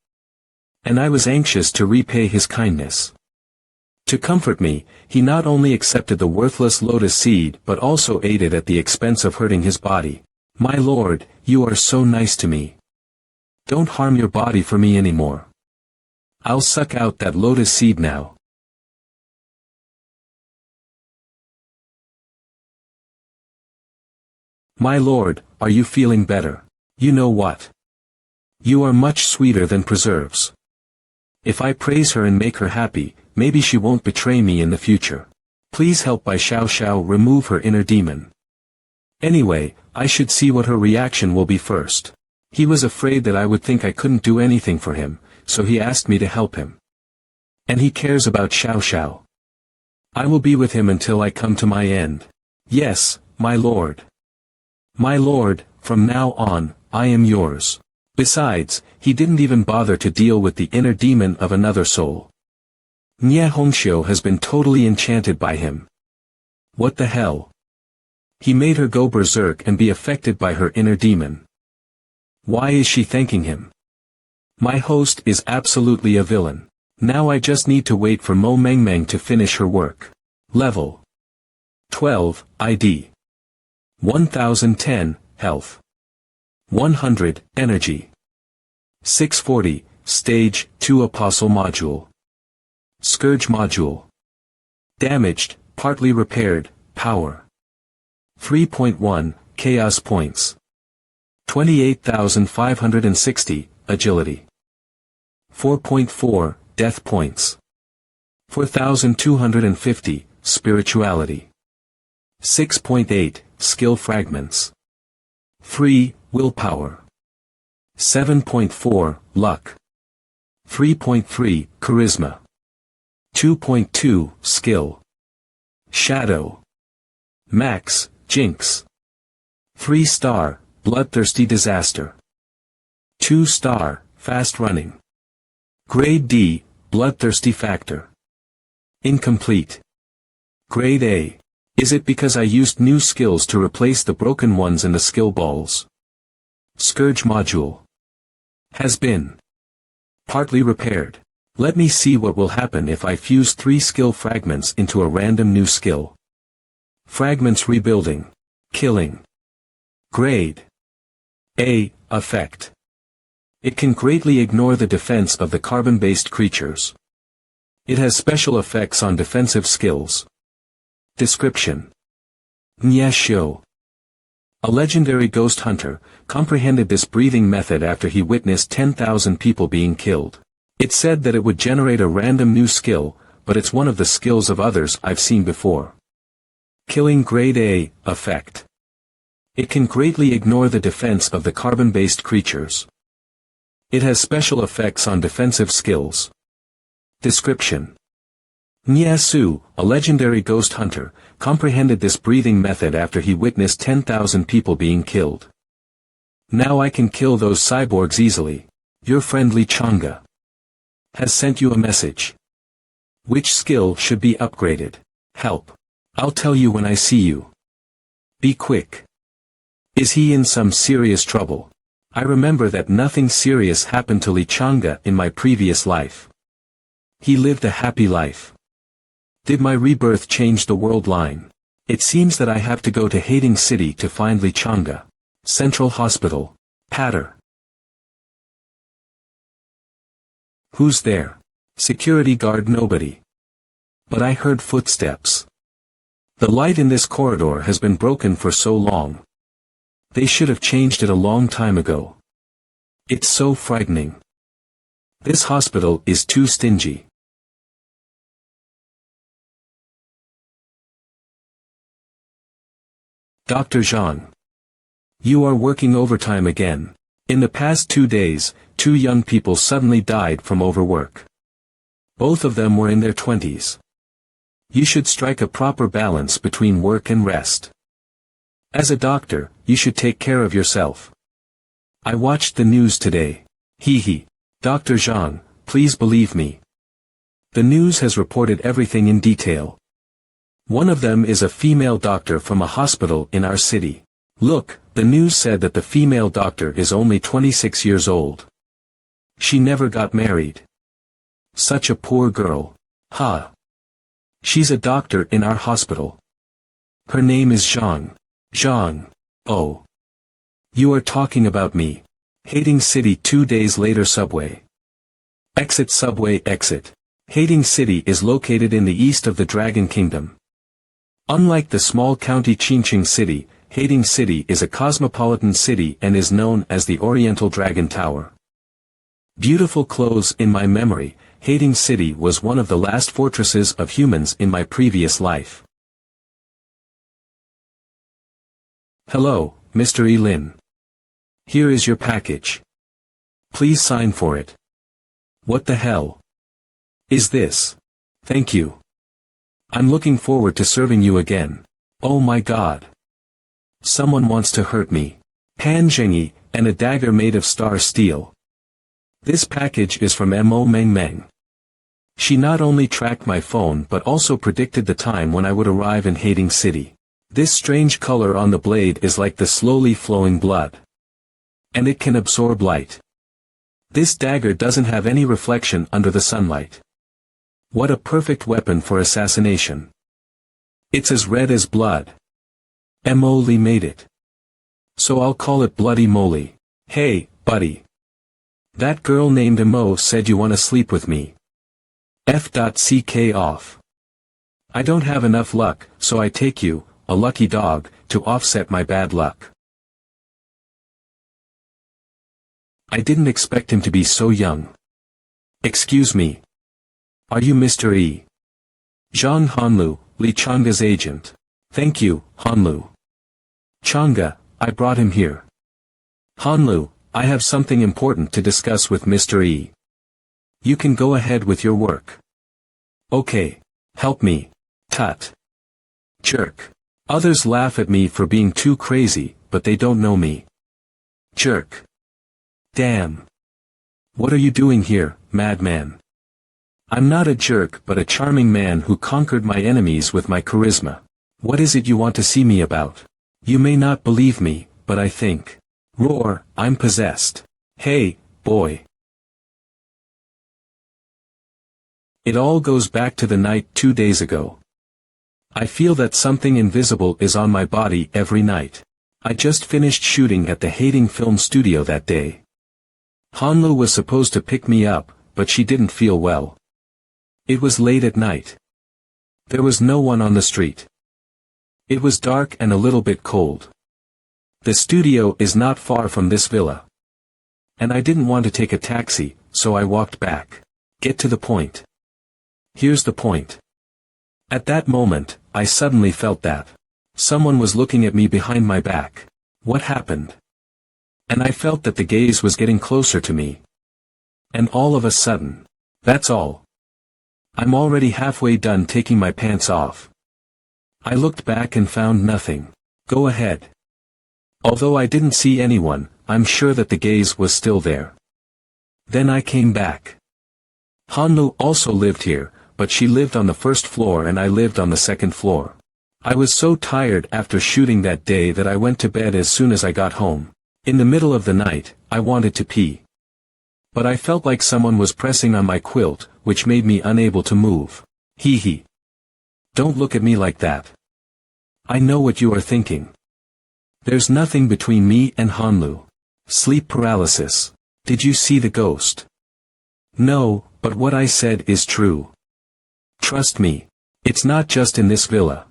And I was anxious to repay his kindness. To comfort me, he not only accepted the worthless lotus seed but also ate it at the expense of hurting his body. My lord, you are so nice to me. Don't harm your body for me anymore. I'll suck out that lotus seed now. My lord, are you feeling better? You know what? You are much sweeter than preserves. If I praise her and make her happy, maybe she won't betray me in the future. Please help by Xiao Xiao remove her inner demon. Anyway, I should see what her reaction will be first. He was afraid that I would think I couldn't do anything for him, so he asked me to help him. And he cares about Xiao Xiao. I will be with him until I come to my end. Yes, my lord. My lord, from now on, I am yours. Besides, he didn't even bother to deal with the inner demon of another soul. Nye Hongxiu has been totally enchanted by him. What the hell? He made her go berserk and be affected by her inner demon. Why is she thanking him? My host is absolutely a villain. Now I just need to wait for Mo Mengmeng to finish her work. Level 12, ID 1010, Health 100, Energy 640, Stage 2 Apostle Module. Scourge Module. Damaged, partly repaired, Power 3.1, Chaos Points 28,560, Agility 4.4, Death Points 4,250, Spirituality 6.8, Skill Fragments 3, Willpower 7.4, Luck 3.3, Charisma 2.2, Skill Shadow Max, Jinx 3-star, Bloodthirsty Disaster 2-star, Fast Running Grade D, Bloodthirsty Factor Incomplete. Grade A. Is it because I used new skills to replace the broken ones in the skill balls? Scourge Module. Has been partly repaired. Let me see what will happen if I fuse 3 skill fragments into a random new skill. Fragments Rebuilding. Killing. Grade A. Effect. It can greatly ignore the defense of the carbon-based creatures. It has special effects on defensive skills. Description. Nyashio. A legendary ghost hunter, comprehended this breathing method after he witnessed 10,000 people being killed. It said that it would generate a random new skill, but it's one of the skills of others I've seen before. Killing Grade A, Effect. It can greatly ignore the defense of the carbon-based creatures. It has special effects on defensive skills. Description. Nyasu, a legendary ghost hunter, comprehended this breathing method after he witnessed 10,000 people being killed. Now I can kill those cyborgs easily. Your friendly Chang'e has sent you a message. Which skill should be upgraded? Help. I'll tell you when I see you. Be quick. Is he in some serious trouble? I remember that nothing serious happened to Li Chang'e in my previous life. He lived a happy life. Did my rebirth change the world line? It seems that I have to go to Hading City to find Li Chang'e. Central Hospital. Patter. Who's there? Security guard. Nobody. But I heard footsteps. The light in this corridor has been broken for so long. They should have changed it a long time ago. It's so frightening. This hospital is too stingy. Dr. Zhang. You are working overtime again. In the past 2 days, 2 young people suddenly died from overwork. Both of them were in their 20s. You should strike a proper balance between work and rest. As a doctor, you should take care of yourself. I watched the news today. Hee. Dr. Zhang, please believe me. The news has reported everything in detail. One of them is a female doctor from a hospital in our city. Look, the news said that the female doctor is only 26 years old. She never got married. Such a poor girl. Ha. She's a doctor in our hospital. Her name is Zhang. Zhang. Oh. You are talking about me. Hading City 2 days later. Subway. Exit. Subway exit. Hading City is located in the east of the Dragon Kingdom. Unlike the small county Qingqing City, Hading City is a cosmopolitan city and is known as the Oriental Dragon Tower. Beautiful clothes. In my memory, Hading City was one of the last fortresses of humans in my previous life. Hello, Mr. Elin. Here is your package. Please sign for it. What the hell is this? Thank you. I'm looking forward to serving you again. Oh my god. Someone wants to hurt me. Panjingi, and a dagger made of star steel. This package is from Mo Meng Meng. She not only tracked my phone but also predicted the time when I would arrive in Hating City. This strange color on the blade is like the slowly flowing blood. And it can absorb light. This dagger doesn't have any reflection under the sunlight. What a perfect weapon for assassination. It's as red as blood. Emoli made it. So I'll call it Bloody Moly. Hey, buddy. That girl named Emo said you wanna sleep with me. F.ck off. I don't have enough luck, so I take you, a lucky dog, to offset my bad luck. I didn't expect him to be so young. Excuse me. Are you Mr. E? Zhang Hanlu, Li Changa's agent. Thank you, Hanlu. Changa, I brought him here. Hanlu, I have something important to discuss with Mr. E. You can go ahead with your work. Okay. Help me. Tut. Jerk. Others laugh at me for being too crazy, but they don't know me. Jerk. Damn. What are you doing here, madman? I'm not a jerk but a charming man who conquered my enemies with my charisma. What is it you want to see me about? You may not believe me, but I think. Roar, I'm possessed. Hey, boy. It all goes back to the night 2 days ago. I feel that something invisible is on my body every night. I just finished shooting at the Hating Film Studio that day. Hanlu was supposed to pick me up, but she didn't feel well. It was late at night. There was no one on the street. It was dark and a little bit cold. The studio is not far from this villa. And I didn't want to take a taxi, so I walked back. Get to the point. Here's the point. At that moment, I suddenly felt that someone was looking at me behind my back. What happened? And I felt that the gaze was getting closer to me. And all of a sudden, that's all. I'm already halfway done taking my pants off. I looked back and found nothing. Go ahead. Although I didn't see anyone, I'm sure that the gaze was still there. Then I came back. Hanlu also lived here, but she lived on the first floor and I lived on the second floor. I was so tired after shooting that day that I went to bed as soon as I got home. In the middle of the night, I wanted to pee. But I felt like someone was pressing on my quilt, which made me unable to move. Hee hee. Don't look at me like that. I know what you are thinking. There's nothing between me and Hanlu. Sleep paralysis. Did you see the ghost? No, but what I said is true. Trust me. It's not just in this villa.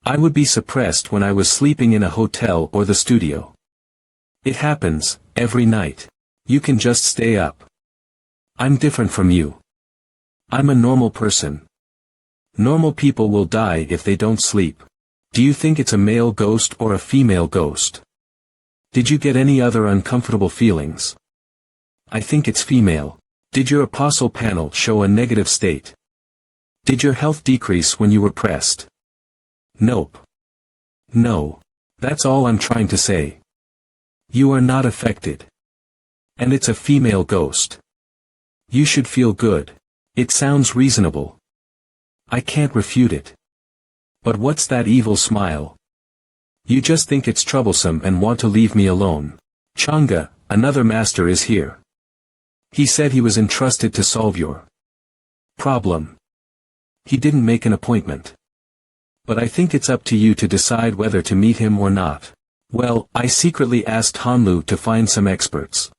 I would be suppressed when I was sleeping in a hotel or the studio. It happens, every night. You can just stay up. I'm different from you. I'm a normal person. Normal people will die if they don't sleep. Do you think it's a male ghost or a female ghost? Did you get any other uncomfortable feelings? I think it's female. Did your apostle panel show a negative state? Did your health decrease when you were pressed? Nope. No. That's all I'm trying to say. You are not affected. And it's a female ghost. You should feel good. It sounds reasonable. I can't refute it. But what's that evil smile? You just think it's troublesome and want to leave me alone. Changa, another master is here. He said he was entrusted to solve your problem. He didn't make an appointment. But I think it's up to you to decide whether to meet him or not. Well, I secretly asked Hanlu to find some experts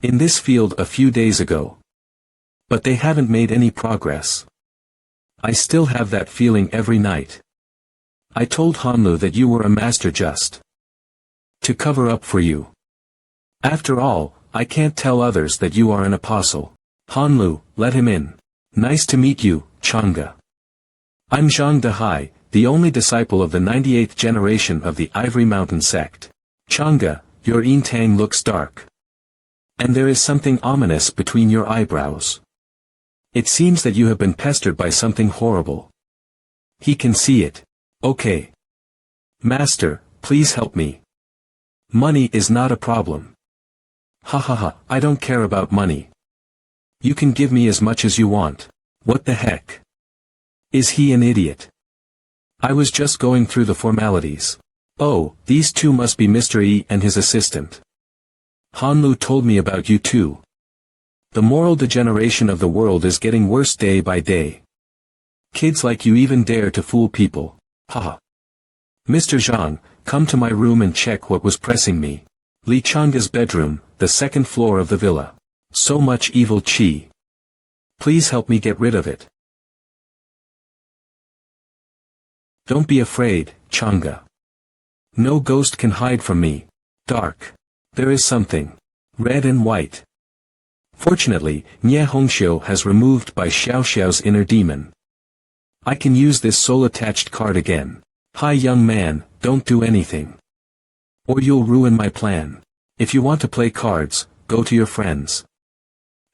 in this field a few days ago. But they haven't made any progress. I still have that feeling every night. I told Hanlu that you were a master just to cover up for you. After all, I can't tell others that you are an apostle. Hanlu, let him in. Nice to meet you, Changa. I'm Zhang Dehai, the only disciple of the 98th generation of the Ivory Mountain sect. Changa, your intang looks dark. And there is something ominous between your eyebrows. It seems that you have been pestered by something horrible. He can see it. Okay. Master, please help me. Money is not a problem. Ha ha ha, I don't care about money. You can give me as much as you want. What the heck? Is he an idiot? I was just going through the formalities. Oh, these two must be Mr. E and his assistant. Hanlu told me about you too. The moral degeneration of the world is getting worse day by day. Kids like you even dare to fool people. Haha. Mr. Zhang, come to my room and check what was pressing me. Li Changa's bedroom, the second floor of the villa. So much evil chi. Please help me get rid of it. Don't be afraid, Changa. No ghost can hide from me. Dark. There is something. Red and white. Fortunately, Nye Hongxiu has removed by Xiao Xiao's inner demon. I can use this soul-attached card again. Hi young man, don't do anything. Or you'll ruin my plan. If you want to play cards, go to your friends.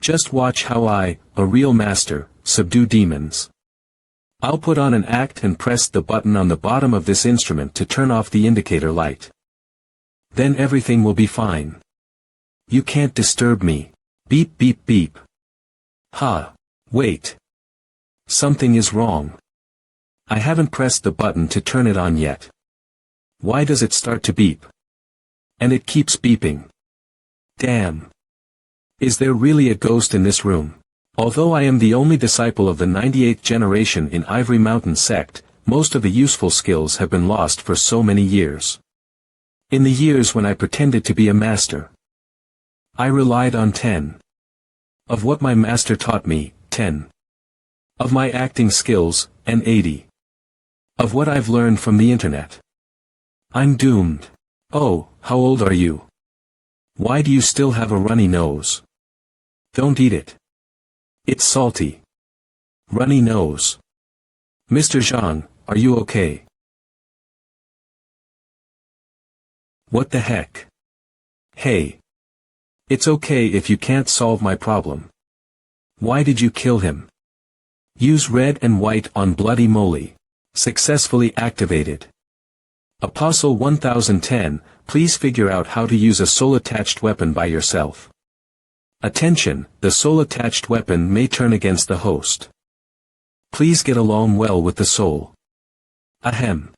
Just watch how I, a real master, subdue demons. I'll put on an act and press the button on the bottom of this instrument to turn off the indicator light. Then everything will be fine. You can't disturb me. Beep beep beep. Ha. Wait. Something is wrong. I haven't pressed the button to turn it on yet. Why does it start to beep? And it keeps beeping. Damn. Is there really a ghost in this room? Although I am the only disciple of the 98th generation in Ivory Mountain sect, most of the useful skills have been lost for so many years. In the years when I pretended to be a master, I relied on 10. Of what my master taught me, 10. Of my acting skills, and 80. Of what I've learned from the internet. I'm doomed. Oh, how old are you? Why do you still have a runny nose? Don't eat it. It's salty. Runny nose. Mr. Zhang, are you okay? What the heck? Hey. It's okay if you can't solve my problem. Why did you kill him? Use red and white on bloody moly. Successfully activated. Apostle 1010, please figure out how to use a soul-attached weapon by yourself. Attention, the soul-attached weapon may turn against the host. Please get along well with the soul. Ahem.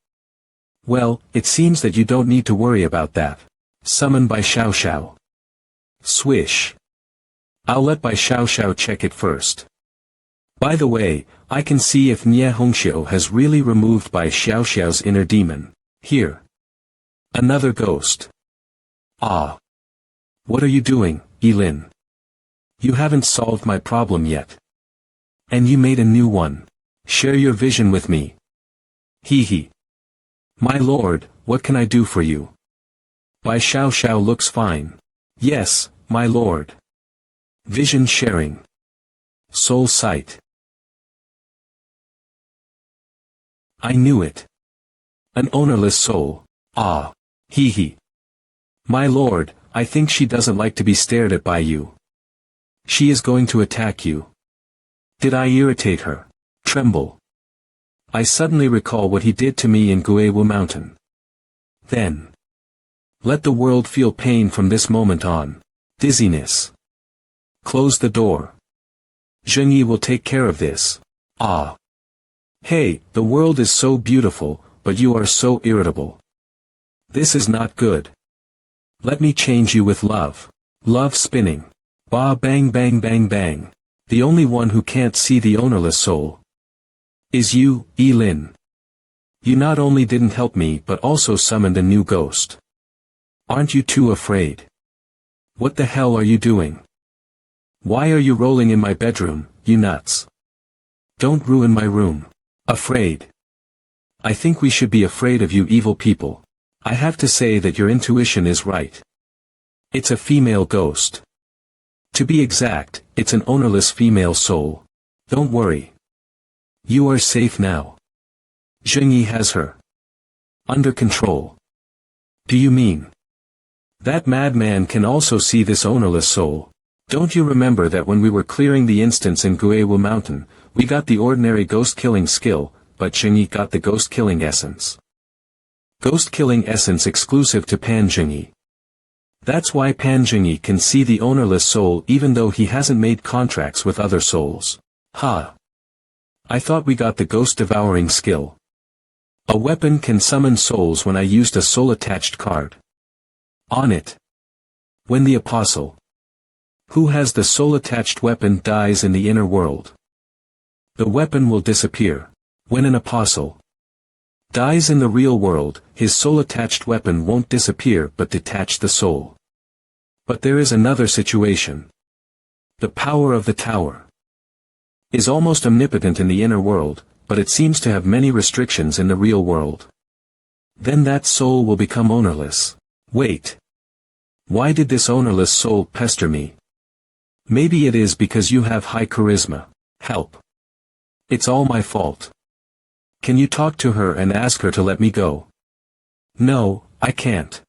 Well, it seems that you don't need to worry about that. Summoned by Xiao Xiao. Swish. I'll let Bai Xiao Xiao check it first. By the way, I can see if Nye Hongxiu has really removed Bai Xiao Xiao's inner demon. Here. Another ghost. Ah. What are you doing, Yilin? You haven't solved my problem yet. And you made a new one. Share your vision with me. Hee hee. My lord, what can I do for you? Bai Xiao Xiao looks fine. Yes, my lord. Vision sharing. Soul sight. I knew it. An ownerless soul. Ah. Hee hee. My lord, I think she doesn't like to be stared at by you. She is going to attack you. Did I irritate her? Tremble. I suddenly recall what he did to me in Guewu Mountain. Then. Let the world feel pain from this moment on. Dizziness. Close the door. Zhengyi will take care of this. Ah. Hey, the world is so beautiful, but you are so irritable. This is not good. Let me change you with love. Love spinning. Ba bang bang bang bang. The only one who can't see the ownerless soul is you, Yilin. You not only didn't help me but also summoned a new ghost. Aren't you too afraid? What the hell are you doing? Why are you rolling in my bedroom, you nuts? Don't ruin my room. Afraid. I think we should be afraid of you evil people. I have to say that your intuition is right. It's a female ghost. To be exact, it's an ownerless female soul. Don't worry. You are safe now. Zhengyi has her under control. Do you mean? That madman can also see this ownerless soul. Don't you remember that when we were clearing the instance in Guewu Mountain, we got the ordinary ghost-killing skill, but Zhengyi got the ghost-killing essence. Ghost-killing essence exclusive to Pan Zhengyi. That's why Pan Zhengyi can see the ownerless soul even though he hasn't made contracts with other souls. Ha! I thought we got the ghost-devouring skill. A weapon can summon souls when I used a soul-attached card. On it. When the apostle who has the soul-attached weapon dies in the inner world, the weapon will disappear. When an apostle dies in the real world, his soul-attached weapon won't disappear but detach the soul. But there is another situation. The power of the tower is almost omnipotent in the inner world, but it seems to have many restrictions in the real world. Then that soul will become ownerless. Wait. Why did this ownerless soul pester me? Maybe it is because you have high charisma. Help. It's all my fault. Can you talk to her and ask her to let me go? No, I can't.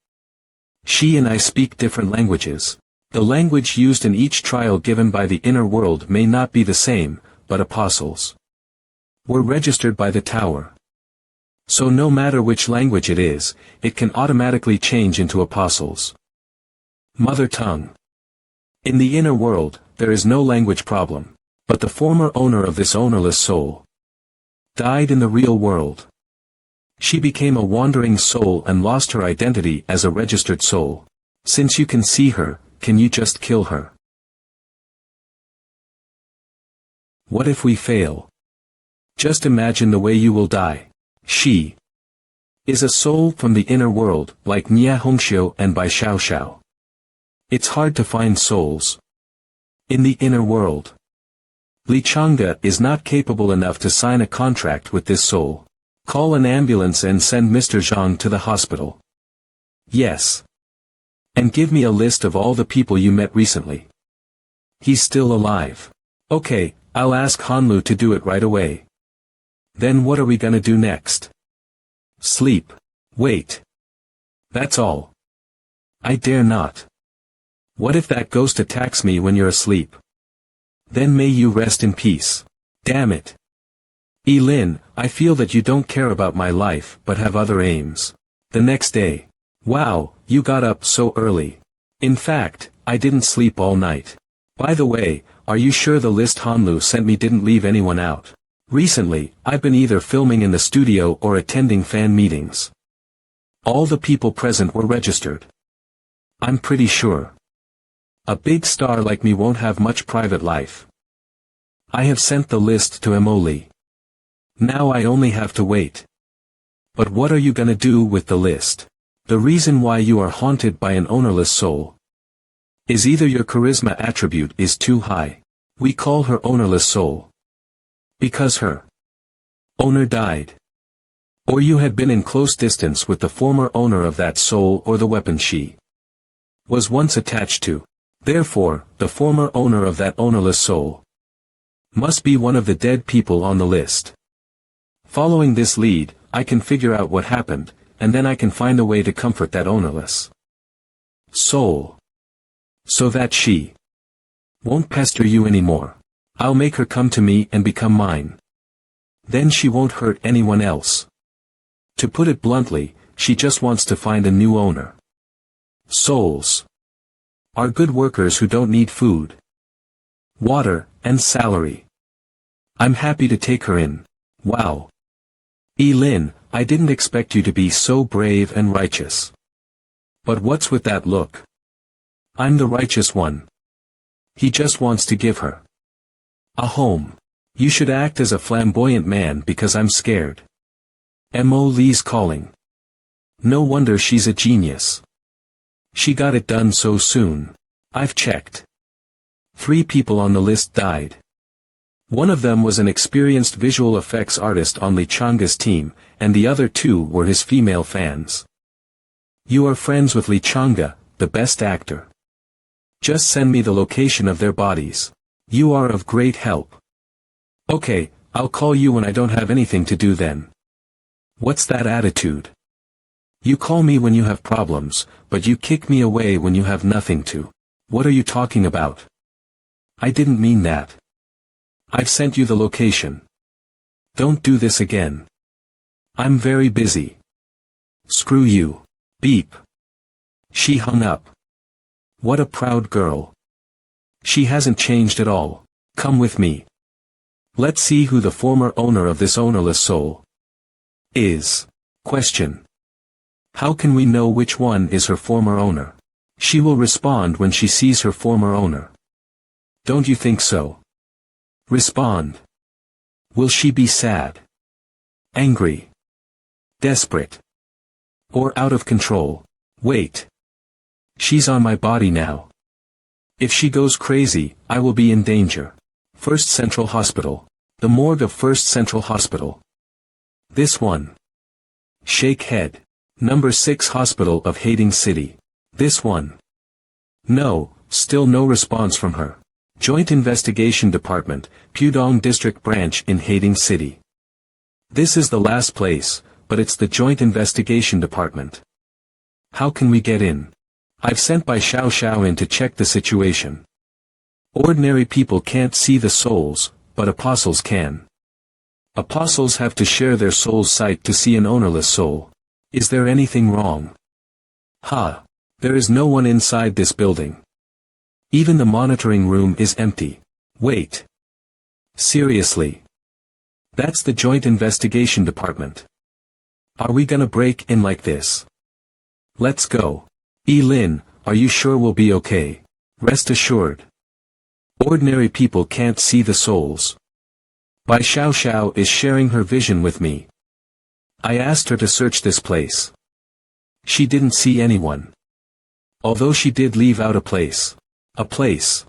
She and I speak different languages. The language used in each trial given by the inner world may not be the same, but apostles were registered by the tower. So no matter which language it is, it can automatically change into apostles' mother tongue. In the inner world, there is no language problem, but the former owner of this ownerless soul died in the real world. She became a wandering soul and lost her identity as a registered soul. Since you can see her, can you just kill her? What if we fail? Just imagine the way you will die. She is a soul from the inner world, like Nia Hongxiu and Bai Xiaoxiao. It's hard to find souls in the inner world. Li Changge is not capable enough to sign a contract with this soul. Call an ambulance and send Mr. Zhang to the hospital. Yes. And give me a list of all the people you met recently. He's still alive. Okay, I'll ask Hanlu to do it right away. Then what are we gonna do next? Sleep. Wait. That's all. I dare not. What if that ghost attacks me when you're asleep? Then may you rest in peace. Damn it. Lin, I feel that you don't care about my life but have other aims. The next day. Wow, you got up so early. In fact, I didn't sleep all night. By the way, are you sure the list Hanlu sent me didn't leave anyone out? Recently, I've been either filming in the studio or attending fan meetings. All the people present were registered. I'm pretty sure. A big star like me won't have much private life. I have sent the list to Emily. Now I only have to wait. But what are you gonna do with the list? The reason why you are haunted by an ownerless soul is either your charisma attribute is too high. We call her ownerless soul because her owner died. Or you had been in close distance with the former owner of that soul or the weapon she was once attached to. Therefore, the former owner of that ownerless soul must be one of the dead people on the list. Following this lead, I can figure out what happened, and then I can find a way to comfort that ownerless soul, so that she won't pester you anymore. I'll make her come to me and become mine. Then she won't hurt anyone else. To put it bluntly, she just wants to find a new owner. Souls are good workers who don't need food, water, and salary. I'm happy to take her in. Wow. Lin, I didn't expect you to be so brave and righteous. But what's with that look? I'm the righteous one. He just wants to give her a home. You should act as a flamboyant man because I'm scared. Mo Lee's calling. No wonder she's a genius. She got it done so soon. I've checked. 3 people on the list died. One of them was an experienced visual effects artist on Li Changge's team, and the other 2 were his female fans. You are friends with Li Changge, the best actor. Just send me the location of their bodies. You are of great help. Okay, I'll call you when I don't have anything to do then. What's that attitude? You call me when you have problems, but you kick me away when you have nothing to. What are you talking about? I didn't mean that. I've sent you the location. Don't do this again. I'm very busy. Screw you. Beep. She hung up. What a proud girl. She hasn't changed at all. Come with me. Let's see who the former owner of this ownerless soul is. Question. How can we know which one is her former owner? She will respond when she sees her former owner. Don't you think so? Respond. Will she be sad? Angry? Desperate? Or out of control? Wait. She's on my body now. If she goes crazy, I will be in danger. First Central Hospital. The morgue of First Central Hospital. This one. Shake head. Number 6 Hospital of Hating City. This one. No, still no response from her. Joint Investigation Department, Pudong District Branch in Hating City. This is the last place, but it's the Joint Investigation Department. How can we get in? I've sent by Xiao Xiao in to check the situation. Ordinary people can't see the souls, but apostles can. Apostles have to share their soul's sight to see an ownerless soul. Is there anything wrong? Ha! There is no one inside this building. Even the monitoring room is empty. Wait. Seriously. That's the Joint Investigation Department. Are we gonna break in like this? Let's go. Lin, are you sure we'll be okay? Rest assured. Ordinary people can't see the souls. Bai Xiao Xiao is sharing her vision with me. I asked her to search this place. She didn't see anyone. Although she did leave out a place. A place.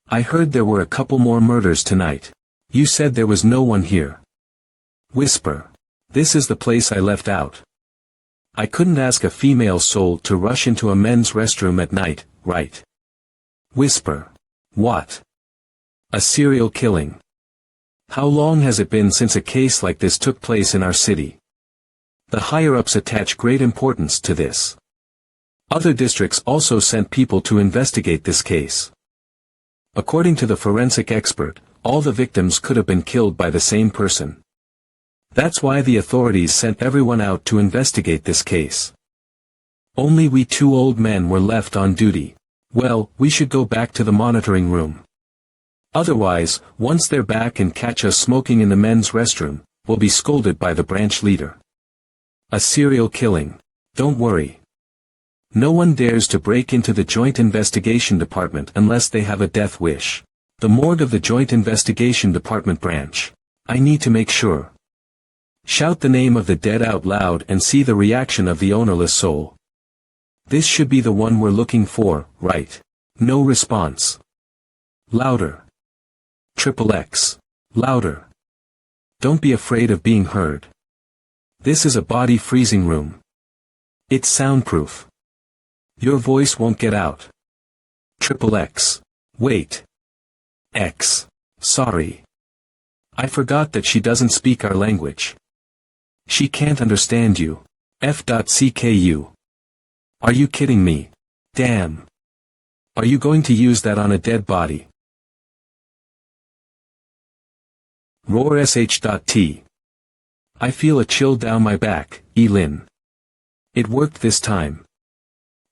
I heard there were a couple more murders tonight. You said there was no one here. Whisper. This is the place I left out. I couldn't ask a female soul to rush into a men's restroom at night, right? Whisper. What? A serial killing. How long has it been since a case like this took place in our city? The higher-ups attach great importance to this. Other districts also sent people to investigate this case. According to the forensic expert, all the victims could have been killed by the same person. That's why the authorities sent everyone out to investigate this case. Only we 2 old men were left on duty. Well, we should go back to the monitoring room. Otherwise, once they're back and catch us smoking in the men's restroom, we'll be scolded by the branch leader. A serial killing. Don't worry. No one dares to break into the Joint Investigation Department unless they have a death wish. The morgue of the Joint Investigation Department branch. I need to make sure. Shout the name of the dead out loud and see the reaction of the ownerless soul. This should be the one we're looking for, right? No response. Louder. XXX. Louder. Don't be afraid of being heard. This is a body freezing room. It's soundproof. Your voice won't get out. XXX. Wait. X. Sorry. I forgot that she doesn't speak our language. She can't understand you. F.cku. Are you kidding me? Damn. Are you going to use that on a dead body? Roar sh.t. I feel a chill down my back, Lin. It worked this time.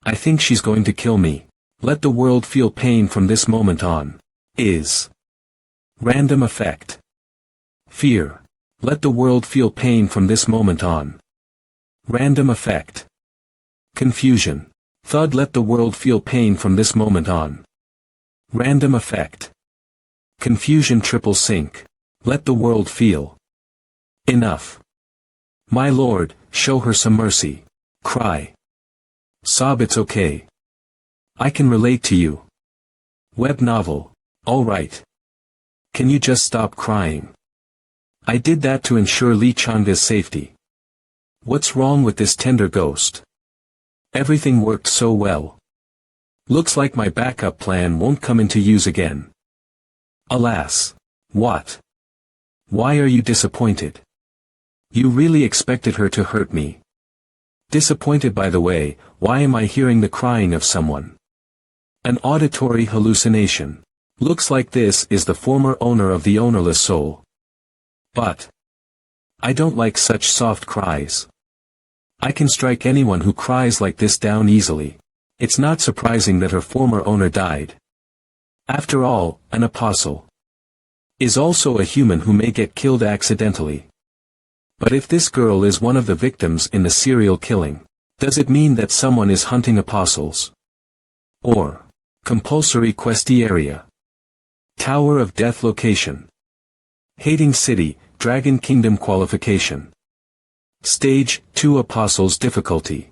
I think she's going to kill me. Let the world feel pain from this moment on. Is. Random effect. Fear. Let the world feel pain from this moment on. Random effect. Confusion. Thud. Let the world feel pain from this moment on. Random effect. Confusion. Triple sync. Let the world feel. Enough. My lord, show her some mercy. Cry. Sob. It's okay. I can relate to you. Web novel. All right. Can you just stop crying? I did that to ensure Li Changda's safety. What's wrong with this tender ghost? Everything worked so well. Looks like my backup plan won't come into use again. Alas. What? Why are you disappointed? You really expected her to hurt me. Disappointed by the way, why am I hearing the crying of someone? An auditory hallucination. Looks like this is the former owner of the ownerless soul. But I don't like such soft cries. I can strike anyone who cries like this down easily. It's not surprising that her former owner died. After all, an apostle is also a human who may get killed accidentally. But if this girl is one of the victims in the serial killing, does it mean that someone is hunting apostles? Or compulsory questi area. Tower of Death location. Hating City, Dragon Kingdom qualification. Stage 2 Apostles difficulty.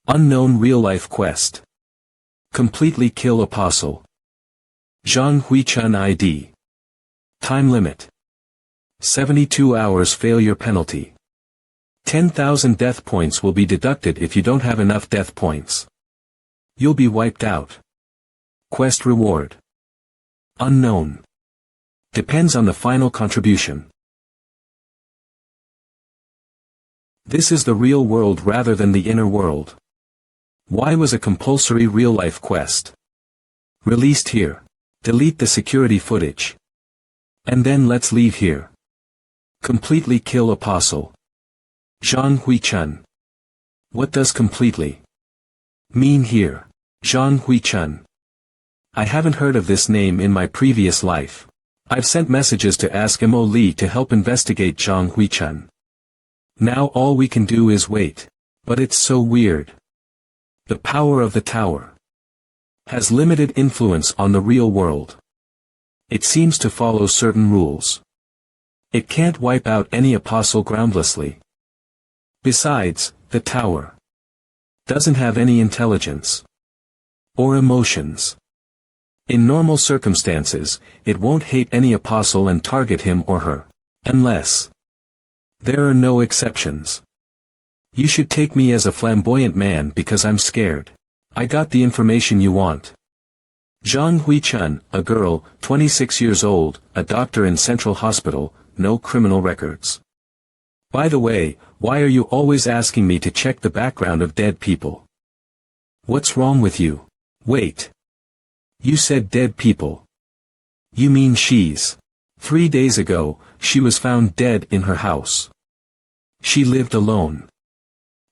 Unknown real-life quest. Completely kill apostle. Zhang Huichun ID. Time limit. 72 hours failure penalty. 10,000 death points will be deducted if you don't have enough death points. You'll be wiped out. Quest reward. Unknown. Depends on the final contribution. This is the real world rather than the inner world. Why was a compulsory real-life quest released here? Delete the security footage. And then let's leave here. Completely kill apostle. Zhang Huichun. What does completely mean here? Zhang Huichun. I haven't heard of this name in my previous life. I've sent messages to ask Mo Li to help investigate Zhang Huichun. Now all we can do is wait. But it's so weird. The power of the tower has limited influence on the real world. It seems to follow certain rules. It can't wipe out any apostle groundlessly. Besides, the tower doesn't have any intelligence or emotions. In normal circumstances, it won't hate any apostle and target him or her. Unless there are no exceptions. You should take me as a flamboyant man because I'm scared. I got the information you want. Zhang Huichun, a girl, 26 years old, a doctor in Central Hospital, no criminal records. By the way, why are you always asking me to check the background of dead people? What's wrong with you? Wait. You said dead people. You mean she's. 3 days ago, she was found dead in her house. She lived alone.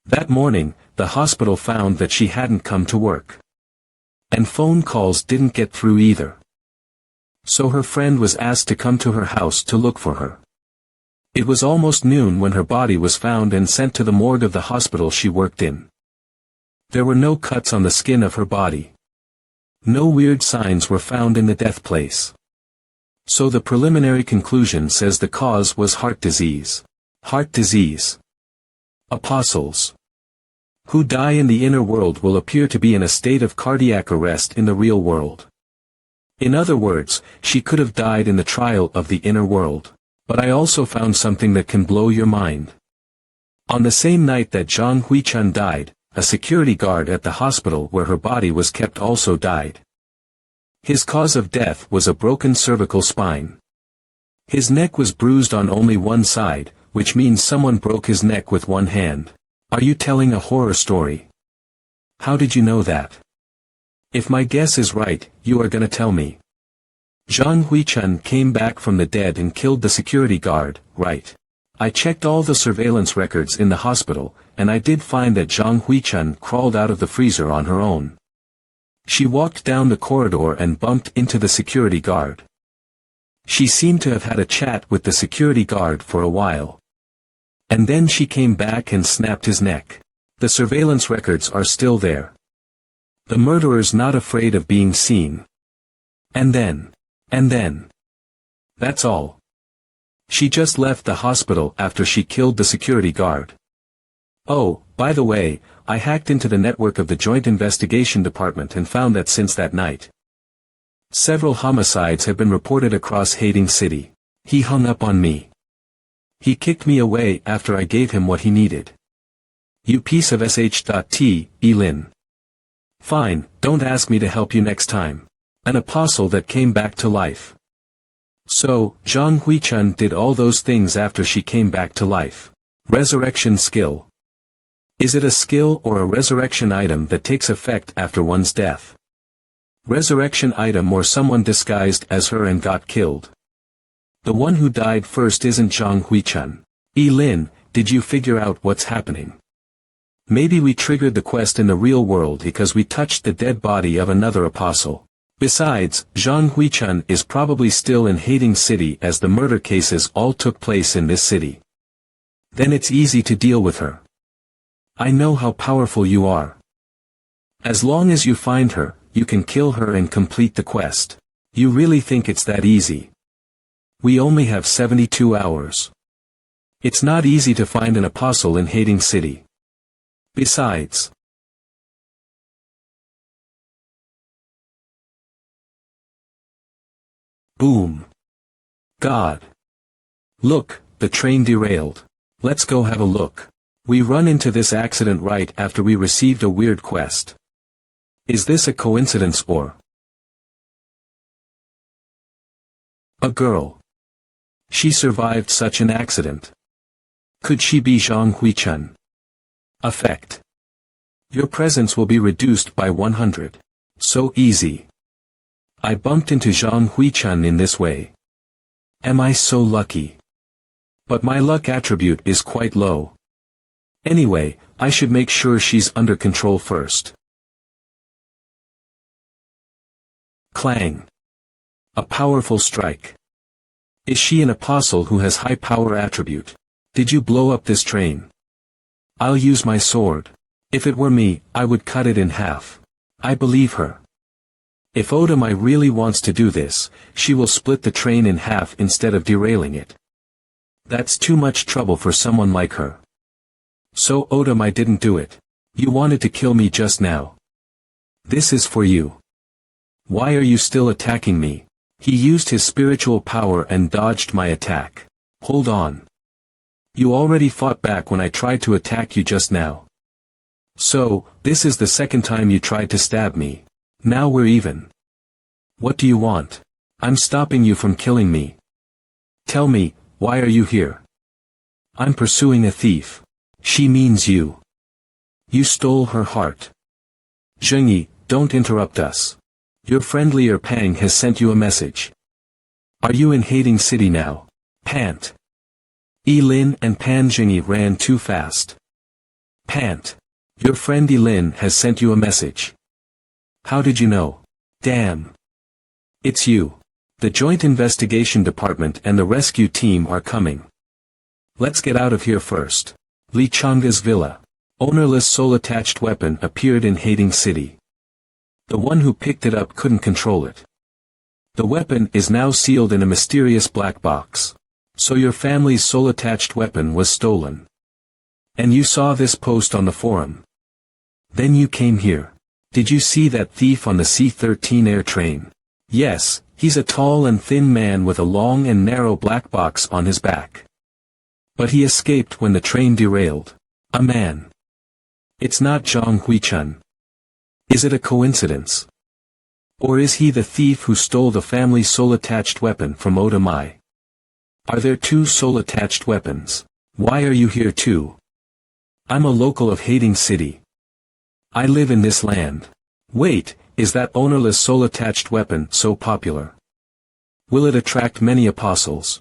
That morning, the hospital found that she hadn't come to work. And phone calls didn't get through either. So her friend was asked to come to her house to look for her. It was almost noon when her body was found and sent to the morgue of the hospital she worked in. There were no cuts on the skin of her body. No weird signs were found in the death place. So the preliminary conclusion says the cause was heart disease. Heart disease. Apostles who die in the inner world will appear to be in a state of cardiac arrest in the real world. In other words, she could have died in the trial of the inner world. But I also found something that can blow your mind. On the same night that Zhang Huichun died, a security guard at the hospital where her body was kept also died. His cause of death was a broken cervical spine. His neck was bruised on only one side, which means someone broke his neck with one hand. Are you telling a horror story? How did you know that? If my guess is right, you are gonna tell me. Zhang Huichun came back from the dead and killed the security guard, right? I checked all the surveillance records in the hospital, and I did find that Zhang Huichun crawled out of the freezer on her own. She walked down the corridor and bumped into the security guard. She seemed to have had a chat with the security guard for a while. And then she came back and snapped his neck. The surveillance records are still there. The murderer's not afraid of being seen. And then. That's all. She just left the hospital after she killed the security guard. Oh, by the way, I hacked into the network of the Joint Investigation Department and found that since that night, several homicides have been reported across Hating City. He hung up on me. He kicked me away after I gave him what he needed. You piece of sh.t, Elin. Fine, don't ask me to help you next time. An apostle that came back to life. So, Zhang Huichun did all those things after she came back to life. Resurrection skill. Is it a skill or a resurrection item that takes effect after one's death? Resurrection item or someone disguised as her and got killed. The one who died first isn't Zhang Huichun. Lin, did you figure out what's happening? Maybe we triggered the quest in the real world because we touched the dead body of another apostle. Besides, Zhang Huichun is probably still in Hating City as the murder cases all took place in this city. Then it's easy to deal with her. I know how powerful you are. As long as you find her, you can kill her and complete the quest. You really think it's that easy? We only have 72 hours. It's not easy to find an apostle in Hating City. Besides. Boom. God. Look, the train derailed. Let's go have a look. We run into this accident right after we received a weird quest. Is this a coincidence or a girl? She survived such an accident. Could she be Zhang Huichun? Effect. Your presence will be reduced by 100. So easy. I bumped into Zhang Huichun in this way. Am I so lucky? But my luck attribute is quite low. Anyway, I should make sure she's under control first. Clang. A powerful strike. Is she an apostle who has high power attribute? Did you blow up this train? I'll use my sword. If it were me, I would cut it in half. I believe her. If Otamai really wants to do this, she will split the train in half instead of derailing it. That's too much trouble for someone like her. So Otamai didn't do it. You wanted to kill me just now. This is for you. Why are you still attacking me? He used his spiritual power and dodged my attack. Hold on. You already fought back when I tried to attack you just now. So, this is the second time you tried to stab me. Now we're even. What do you want? I'm stopping you from killing me. Tell me, why are you here? I'm pursuing a thief. She means you. You stole her heart. Zhengyi, don't interrupt us. Your friend Lier Pang has sent you a message. Are you in Hating City now? Pant. Lin and Pan Zhengyi ran too fast. Pant. Your friend Lin has sent you a message. How did you know? Damn. It's you. The Joint Investigation Department and the rescue team are coming. Let's get out of here first. Li Chang's villa. Ownerless soul-attached weapon appeared in Hating City. The one who picked it up couldn't control it. The weapon is now sealed in a mysterious black box. So your family's soul-attached weapon was stolen. And you saw this post on the forum. Then you came here. Did you see that thief on the C-13 air train? Yes, he's a tall and thin man with a long and narrow black box on his back. But he escaped when the train derailed. A man. It's not Zhang Huichun. Is it a coincidence? Or is he the thief who stole the family's soul-attached weapon from Otamai? Are there two soul-attached weapons? Why are you here too? I'm a local of Hating City. I live in this land. Wait, is that ownerless soul-attached weapon so popular? Will it attract many apostles?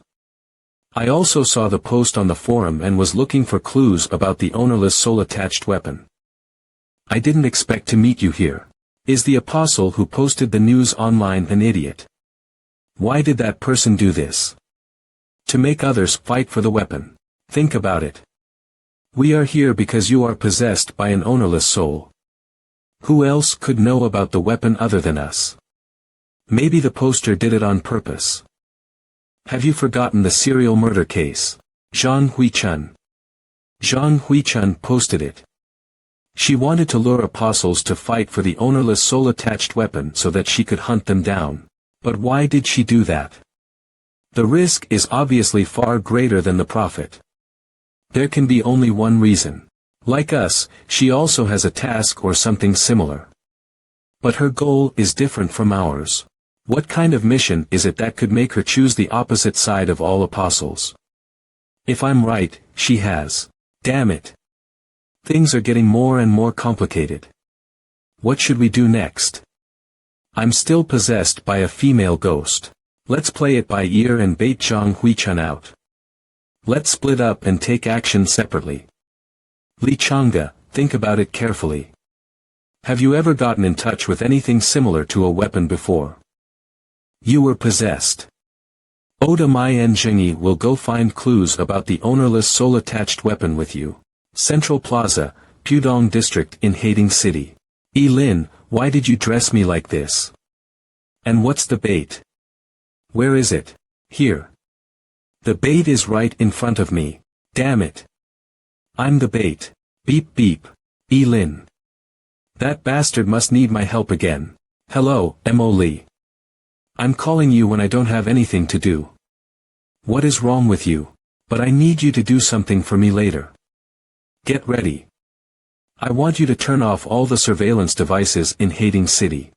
I also saw the post on the forum and was looking for clues about the ownerless soul-attached weapon. I didn't expect to meet you here. Is the apostle who posted the news online an idiot? Why did that person do this? To make others fight for the weapon. Think about it. We are here because you are possessed by an ownerless soul. Who else could know about the weapon other than us? Maybe the poster did it on purpose. Have you forgotten the serial murder case? Zhang Huichun. Zhang Huichun posted it. She wanted to lure apostles to fight for the ownerless soul-attached weapon so that she could hunt them down. But why did she do that? The risk is obviously far greater than the profit. There can be only one reason. Like us, she also has a task or something similar. But her goal is different from ours. What kind of mission is it that could make her choose the opposite side of all apostles? If I'm right, she has. Damn it. Things are getting more and more complicated. What should we do next? I'm still possessed by a female ghost. Let's play it by ear and bait Zhang Huichun out. Let's split up and take action separately. Li Chang'e, think about it carefully. Have you ever gotten in touch with anything similar to a weapon before? You were possessed. Oda Mai and Zhengyi will go find clues about the ownerless soul-attached weapon with you. Central Plaza, Pudong District in Hading City. Lin, why did you dress me like this? And what's the bait? Where is it? Here. The bait is right in front of me. Damn it. I'm the bait. Beep beep. Lin. That bastard must need my help again. Hello, Mo Lee. I'm calling you when I don't have anything to do. What is wrong with you? But I need you to do something for me later. Get ready. I want you to turn off all the surveillance devices in Hading City.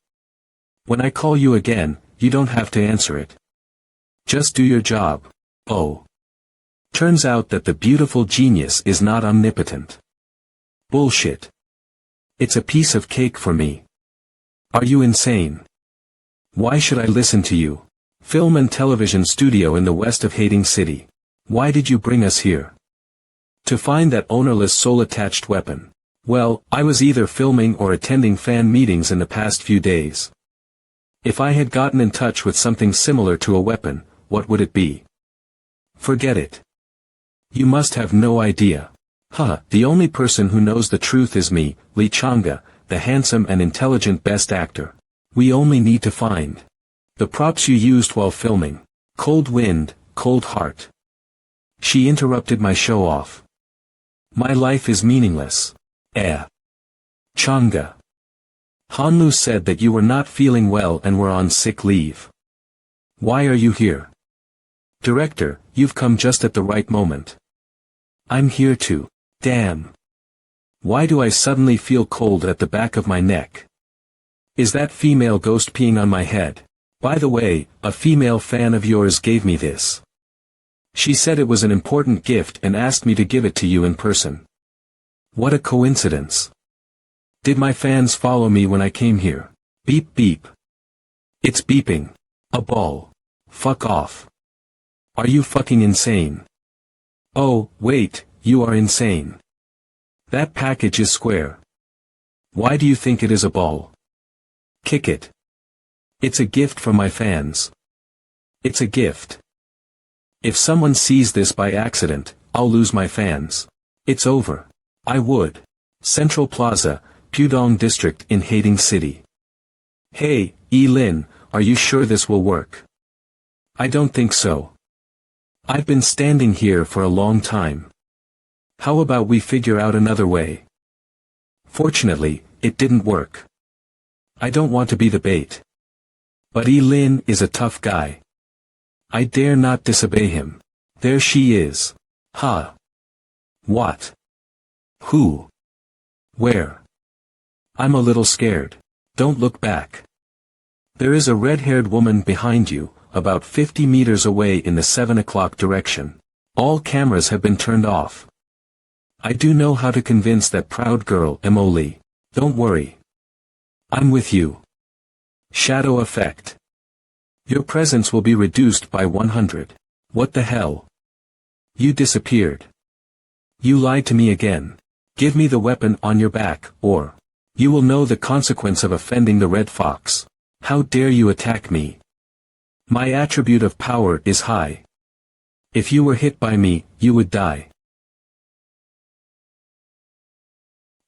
When I call you again, you don't have to answer it. Just do your job. Oh. Turns out that the beautiful genius is not omnipotent. Bullshit. It's a piece of cake for me. Are you insane? Why should I listen to you? Film and television studio in the west of Hading City. Why did you bring us here? To find that ownerless soul-attached weapon. Well, I was either filming or attending fan meetings in the past few days. If I had gotten in touch with something similar to a weapon, what would it be? Forget it. You must have no idea. The only person who knows the truth is me, Li Chang'e, the handsome and intelligent best actor. We only need to find the props you used while filming. Cold wind, cold heart. She interrupted my show off. My life is meaningless. Chang'e. Hanlu said that you were not feeling well and were on sick leave. Why are you here? Director, you've come just at the right moment. I'm here to. Damn. Why do I suddenly feel cold at the back of my neck? Is that female ghost peeing on my head? By the way, a female fan of yours gave me this. She said it was an important gift and asked me to give it to you in person. What a coincidence. Did my fans follow me when I came here? Beep beep. It's beeping. A ball. Fuck off. Are you fucking insane? Oh, wait, you are insane. That package is square. Why do you think it is a ball? Kick it. It's a gift from my fans. It's a gift. If someone sees this by accident, I'll lose my fans. It's over. I would. Central Plaza, Pudong District in Hading City. Hey, Lin, are you sure this will work? I don't think so. I've been standing here for a long time. How about we figure out another way? Fortunately, it didn't work. I don't want to be the bait. But Lin is a tough guy. I dare not disobey him. There she is. What? Who? Where? I'm a little scared. Don't look back. There is a red-haired woman behind you, about 50 meters away in the 7 o'clock direction. All cameras have been turned off. I do know how to convince that proud girl Mo Lee. Don't worry. I'm with you. Shadow effect. Your presence will be reduced by 100. What the hell? You disappeared. You lied to me again. Give me the weapon on your back, or you will know the consequence of offending the Red Fox. How dare you attack me? My attribute of power is high. If you were hit by me, you would die.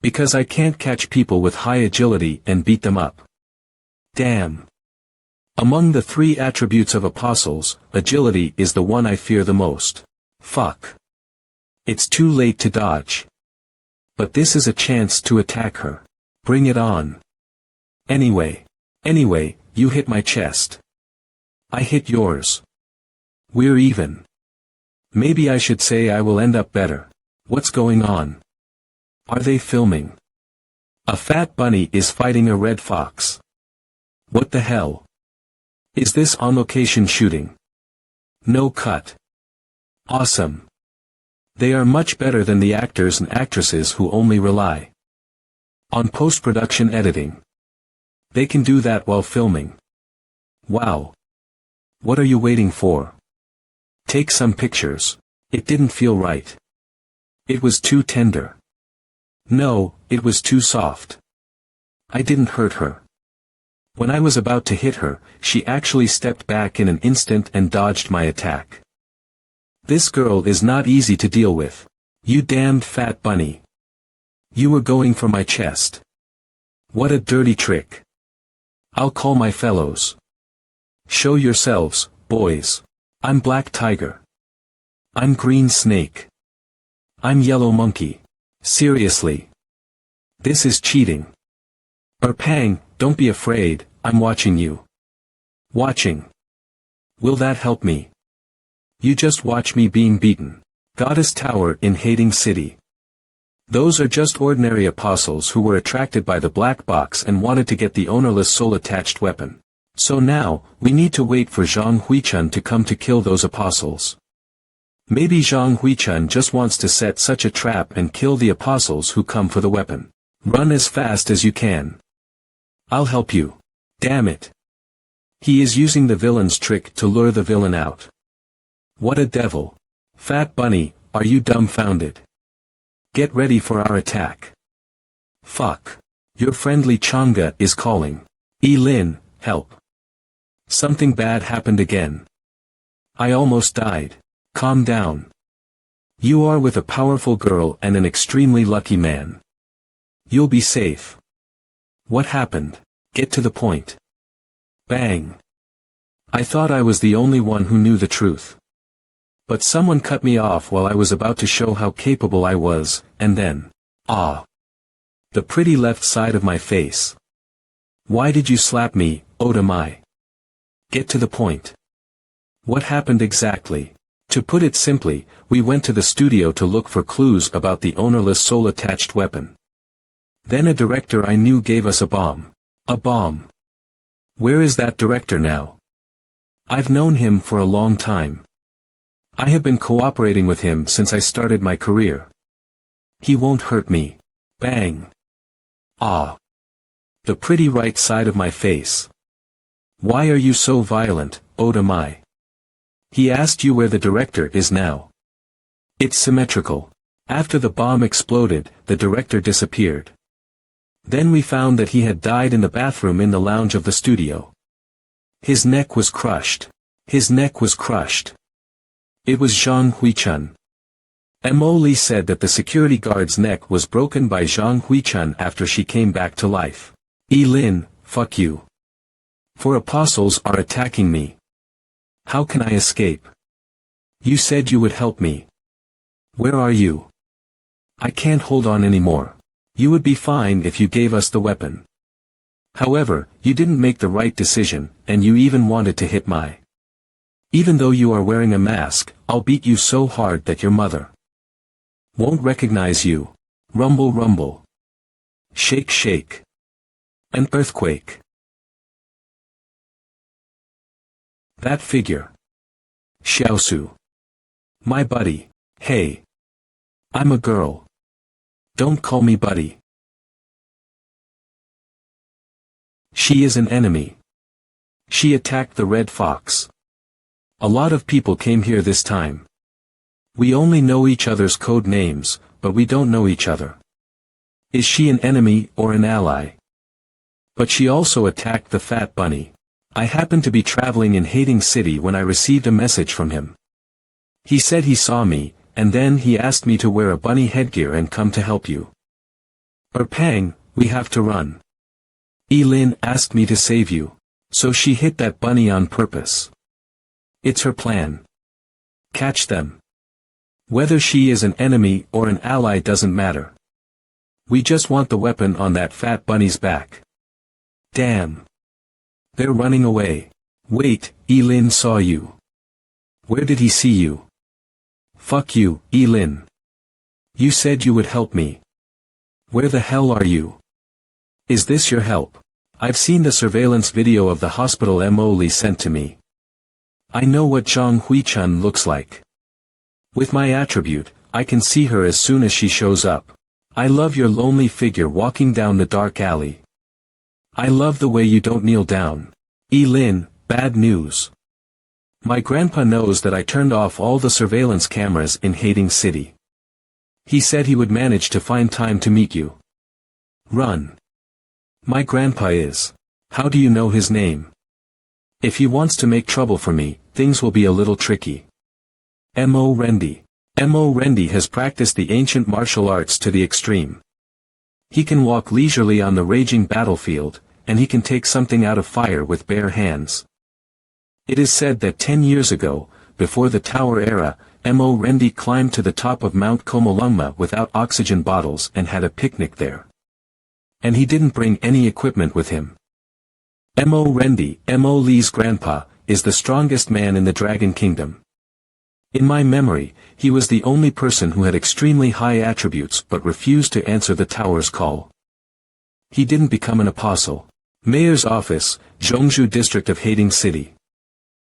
Because I can't catch people with high agility and beat them up. Damn. Among the 3 attributes of apostles, agility is the one I fear the most. Fuck. It's too late to dodge. But this is a chance to attack her. Bring it on. Anyway, you hit my chest. I hit yours. We're even. Maybe I should say I will end up better. What's going on? Are they filming? A fat bunny is fighting a red fox. What the hell? Is this on location shooting? No cut. Awesome. They are much better than the actors and actresses who only rely on post-production editing. They can do that while filming. Wow. What are you waiting for? Take some pictures. It didn't feel right. It was too tender. No, it was too soft. I didn't hurt her. When I was about to hit her, she actually stepped back in an instant and dodged my attack. This girl is not easy to deal with. You damned fat bunny. You were going for my chest. What a dirty trick. I'll call my fellows. Show yourselves, boys. I'm Black Tiger. I'm Green Snake. I'm Yellow Monkey. Seriously. This is cheating. Pang, don't be afraid, I'm watching you. Watching. Will that help me? You just watch me being beaten. Goddess Tower in Hating City. Those are just ordinary apostles who were attracted by the black box and wanted to get the ownerless soul-attached weapon. So now, we need to wait for Zhang Huichun to come to kill those apostles. Maybe Zhang Huichun just wants to set such a trap and kill the apostles who come for the weapon. Run as fast as you can. I'll help you. Damn it. He is using the villain's trick to lure the villain out. What a devil. Fat Bunny, are you dumbfounded? Get ready for our attack. Fuck. Your friendly Chang'e is calling. Lin, help. Something bad happened again. I almost died. Calm down. You are with a powerful girl and an extremely lucky man. You'll be safe. What happened? Get to the point. Bang. I thought I was the only one who knew the truth. But someone cut me off while I was about to show how capable I was, and then, the pretty left side of my face. Why did you slap me, Otamai? Get to the point. What happened exactly? To put it simply, we went to the studio to look for clues about the ownerless soul-attached weapon. Then a director I knew gave us a bomb. A bomb. Where is that director now? I've known him for a long time. I have been cooperating with him since I started my career. He won't hurt me. Bang. The pretty right side of my face. Why are you so violent, Otamai? He asked you where the director is now. It's symmetrical. After the bomb exploded, the director disappeared. Then we found that he had died in the bathroom in the lounge of the studio. His neck was crushed. His neck was crushed. It was Zhang Huichun. Mo Li said that the security guard's neck was broken by Zhang Huichun after she came back to life. Lin, fuck you. Four apostles are attacking me. How can I escape? You said you would help me. Where are you? I can't hold on anymore. You would be fine if you gave us the weapon. However, you didn't make the right decision, and you even wanted to hit my. Even though you are wearing a mask, I'll beat you so hard that your mother won't recognize you. Rumble rumble. Shake shake. An earthquake. That figure. Xiaosu. My buddy. Hey. I'm a girl. Don't call me buddy. She is an enemy. She attacked the red fox. A lot of people came here this time. We only know each other's code names, but we don't know each other. Is she an enemy or an ally? But she also attacked the fat bunny. I happened to be traveling in Hating City when I received a message from him. He said he saw me, and then he asked me to wear a bunny headgear and come to help you. Pang, we have to run. Lin asked me to save you. So she hit that bunny on purpose. It's her plan. Catch them. Whether she is an enemy or an ally doesn't matter. We just want the weapon on that fat bunny's back. Damn. They're running away. Wait, Lin saw you. Where did he see you? Fuck you, Lin. You said you would help me. Where the hell are you? Is this your help? I've seen the surveillance video of the hospital Mo Li sent to me. I know what Zhang Huichun looks like. With my attribute, I can see her as soon as she shows up. I love your lonely figure walking down the dark alley. I love the way you don't kneel down. Lin, bad news. My grandpa knows that I turned off all the surveillance cameras in Hating City. He said he would manage to find time to meet you. Run. My grandpa is. How do you know his name? If he wants to make trouble for me, things will be a little tricky. M.O. Rendi. M.O. Rendi has practiced the ancient martial arts to the extreme. He can walk leisurely on the raging battlefield, and he can take something out of fire with bare hands. It is said that 10 years ago, before the Tower era, M.O. Rendi climbed to the top of Mount Komolungma without oxygen bottles and had a picnic there. And he didn't bring any equipment with him. M.O. Rendi, M.O. Lee's grandpa, is the strongest man in the Dragon Kingdom. In my memory, he was the only person who had extremely high attributes but refused to answer the tower's call. He didn't become an apostle. Mayor's office, Zhongzhou district of Hating City.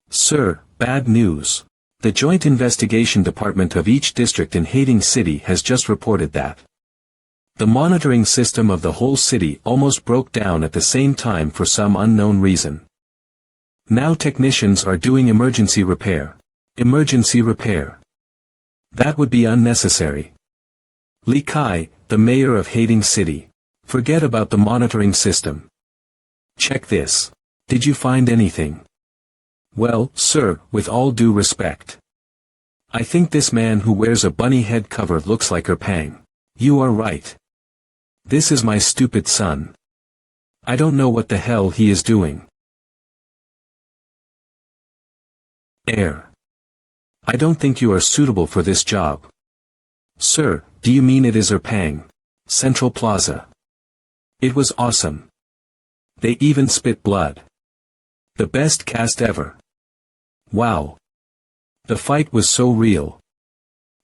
Sir, bad news. The Joint Investigation Department of each district in Hating City has just reported that the monitoring system of the whole city almost broke down at the same time for some unknown reason. Now technicians are doing emergency repair. Emergency repair. That would be unnecessary. Li Kai, the mayor of Hating City. Forget about the monitoring system. Check this. Did you find anything? Well, sir, with all due respect. I think this man who wears a bunny head cover looks like Erpang. You are right. This is my stupid son. I don't know what the hell he is doing. Air. I don't think you are suitable for this job. Sir, do you mean it is Erpang? Central Plaza. It was awesome. They even spit blood. The best cast ever. Wow. The fight was so real.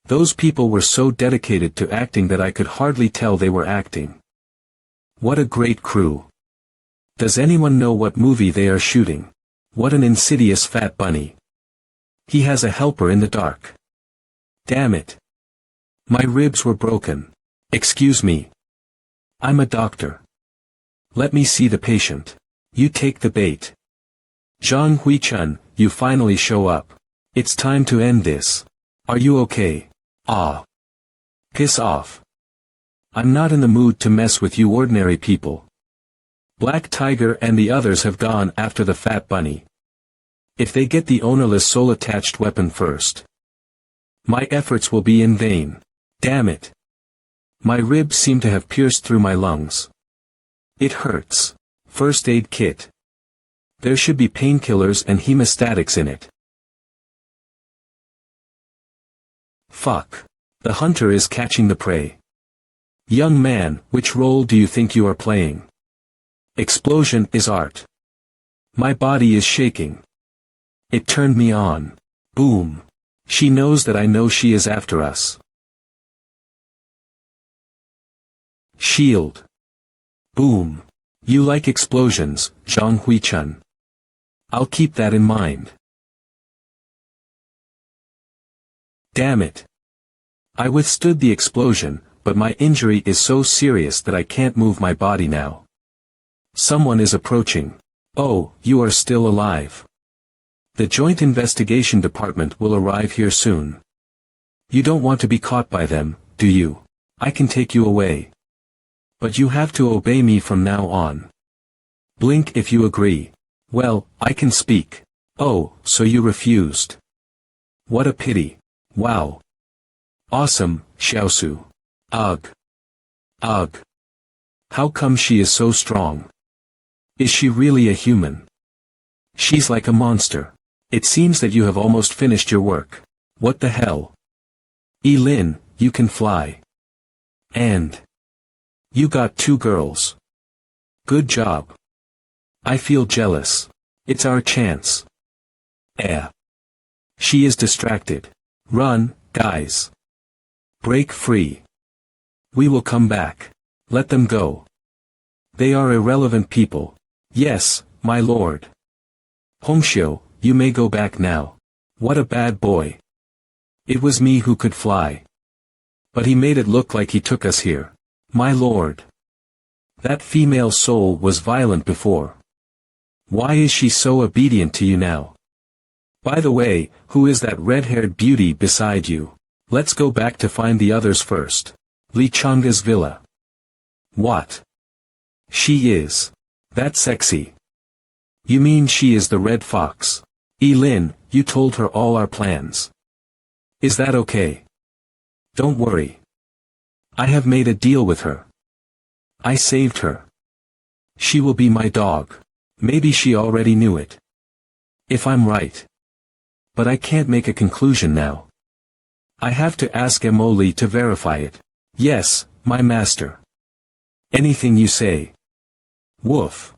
Those people were so dedicated to acting that I could hardly tell they were acting. What a great crew. Does anyone know what movie they are shooting? What an insidious fat bunny. He has a helper in the dark. Damn it. My ribs were broken. Excuse me. I'm a doctor. Let me see the patient. You take the bait. Zhang Huichun, you finally show up. It's time to end this. Are you okay? Ah. Piss off. I'm not in the mood to mess with you ordinary people. Black Tiger and the others have gone after the fat bunny. If they get the ownerless soul-attached weapon first, my efforts will be in vain. Damn it. My ribs seem to have pierced through my lungs. It hurts. First aid kit. There should be painkillers and hemostatics in it. Fuck. The hunter is catching the prey. Young man, which role do you think you are playing? Explosion is art. My body is shaking. It turned me on. Boom. She knows that I know she is after us. Shield. Boom. You like explosions, Zhang Huichun. I'll keep that in mind. Damn it. I withstood the explosion, but my injury is so serious that I can't move my body now. Someone is approaching. Oh, you are still alive. The Joint Investigation Department will arrive here soon. You don't want to be caught by them, do you? I can take you away. But you have to obey me from now on. Blink if you agree. Well, I can speak. Oh, so you refused. What a pity. Wow. Awesome, Xiaosu. Ugh. Ugh. How come she is so strong? Is she really a human? She's like a monster. It seems that you have almost finished your work. What the hell? Lin, you can fly. And you got 2 girls. Good job. I feel jealous. It's our chance. She is distracted. Run, guys. Break free. We will come back. Let them go. They are irrelevant people. Yes, my lord. Hongxiu, you may go back now. What a bad boy. It was me who could fly. But he made it look like he took us here. My lord. That female soul was violent before. Why is she so obedient to you now? By the way, who is that red-haired beauty beside you? Let's go back to find the others first. Lee Changa's villa. What? She is. That sexy. You mean she is the red fox? Lin, you told her all our plans. Is that okay? Don't worry. I have made a deal with her. I saved her. She will be my dog. Maybe she already knew it. If I'm right. But I can't make a conclusion now. I have to ask Emoli to verify it. Yes, my master. Anything you say. Woof.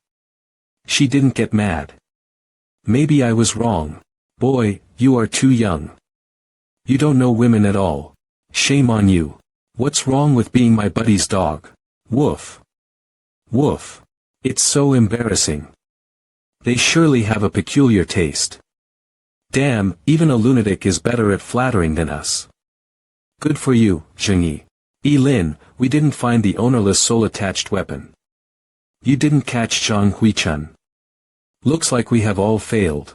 She didn't get mad. Maybe I was wrong. Boy, you are too young. You don't know women at all. Shame on you. What's wrong with being my buddy's dog? Woof. Woof. It's so embarrassing. They surely have a peculiar taste. Damn, even a lunatic is better at flattering than us. Good for you, Zhengyi. Lin, we didn't find the ownerless soul-attached weapon. You didn't catch Zhang Huichun. Looks like we have all failed.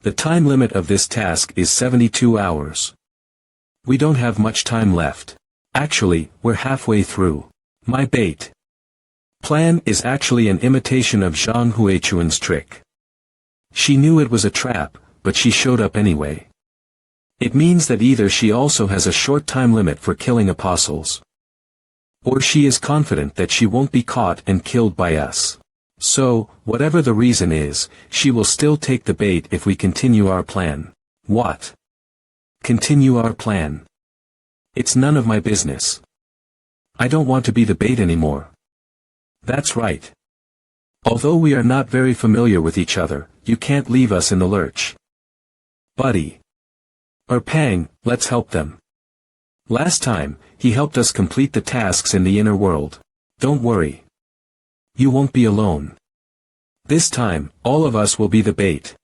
The time limit of this task is 72 hours. We don't have much time left. Actually, we're halfway through. My bait plan is actually an imitation of Zhang Huichun's trick. She knew it was a trap, but she showed up anyway. It means that either she also has a short time limit for killing apostles, or she is confident that she won't be caught and killed by us. So, whatever the reason is, she will still take the bait if we continue our plan. What? Continue our plan? It's none of my business. I don't want to be the bait anymore. That's right. Although we are not very familiar with each other, you can't leave us in the lurch. Buddy. Pang, let's help them. Last time, he helped us complete the tasks in the inner world. Don't worry. You won't be alone. This time, all of us will be the bait.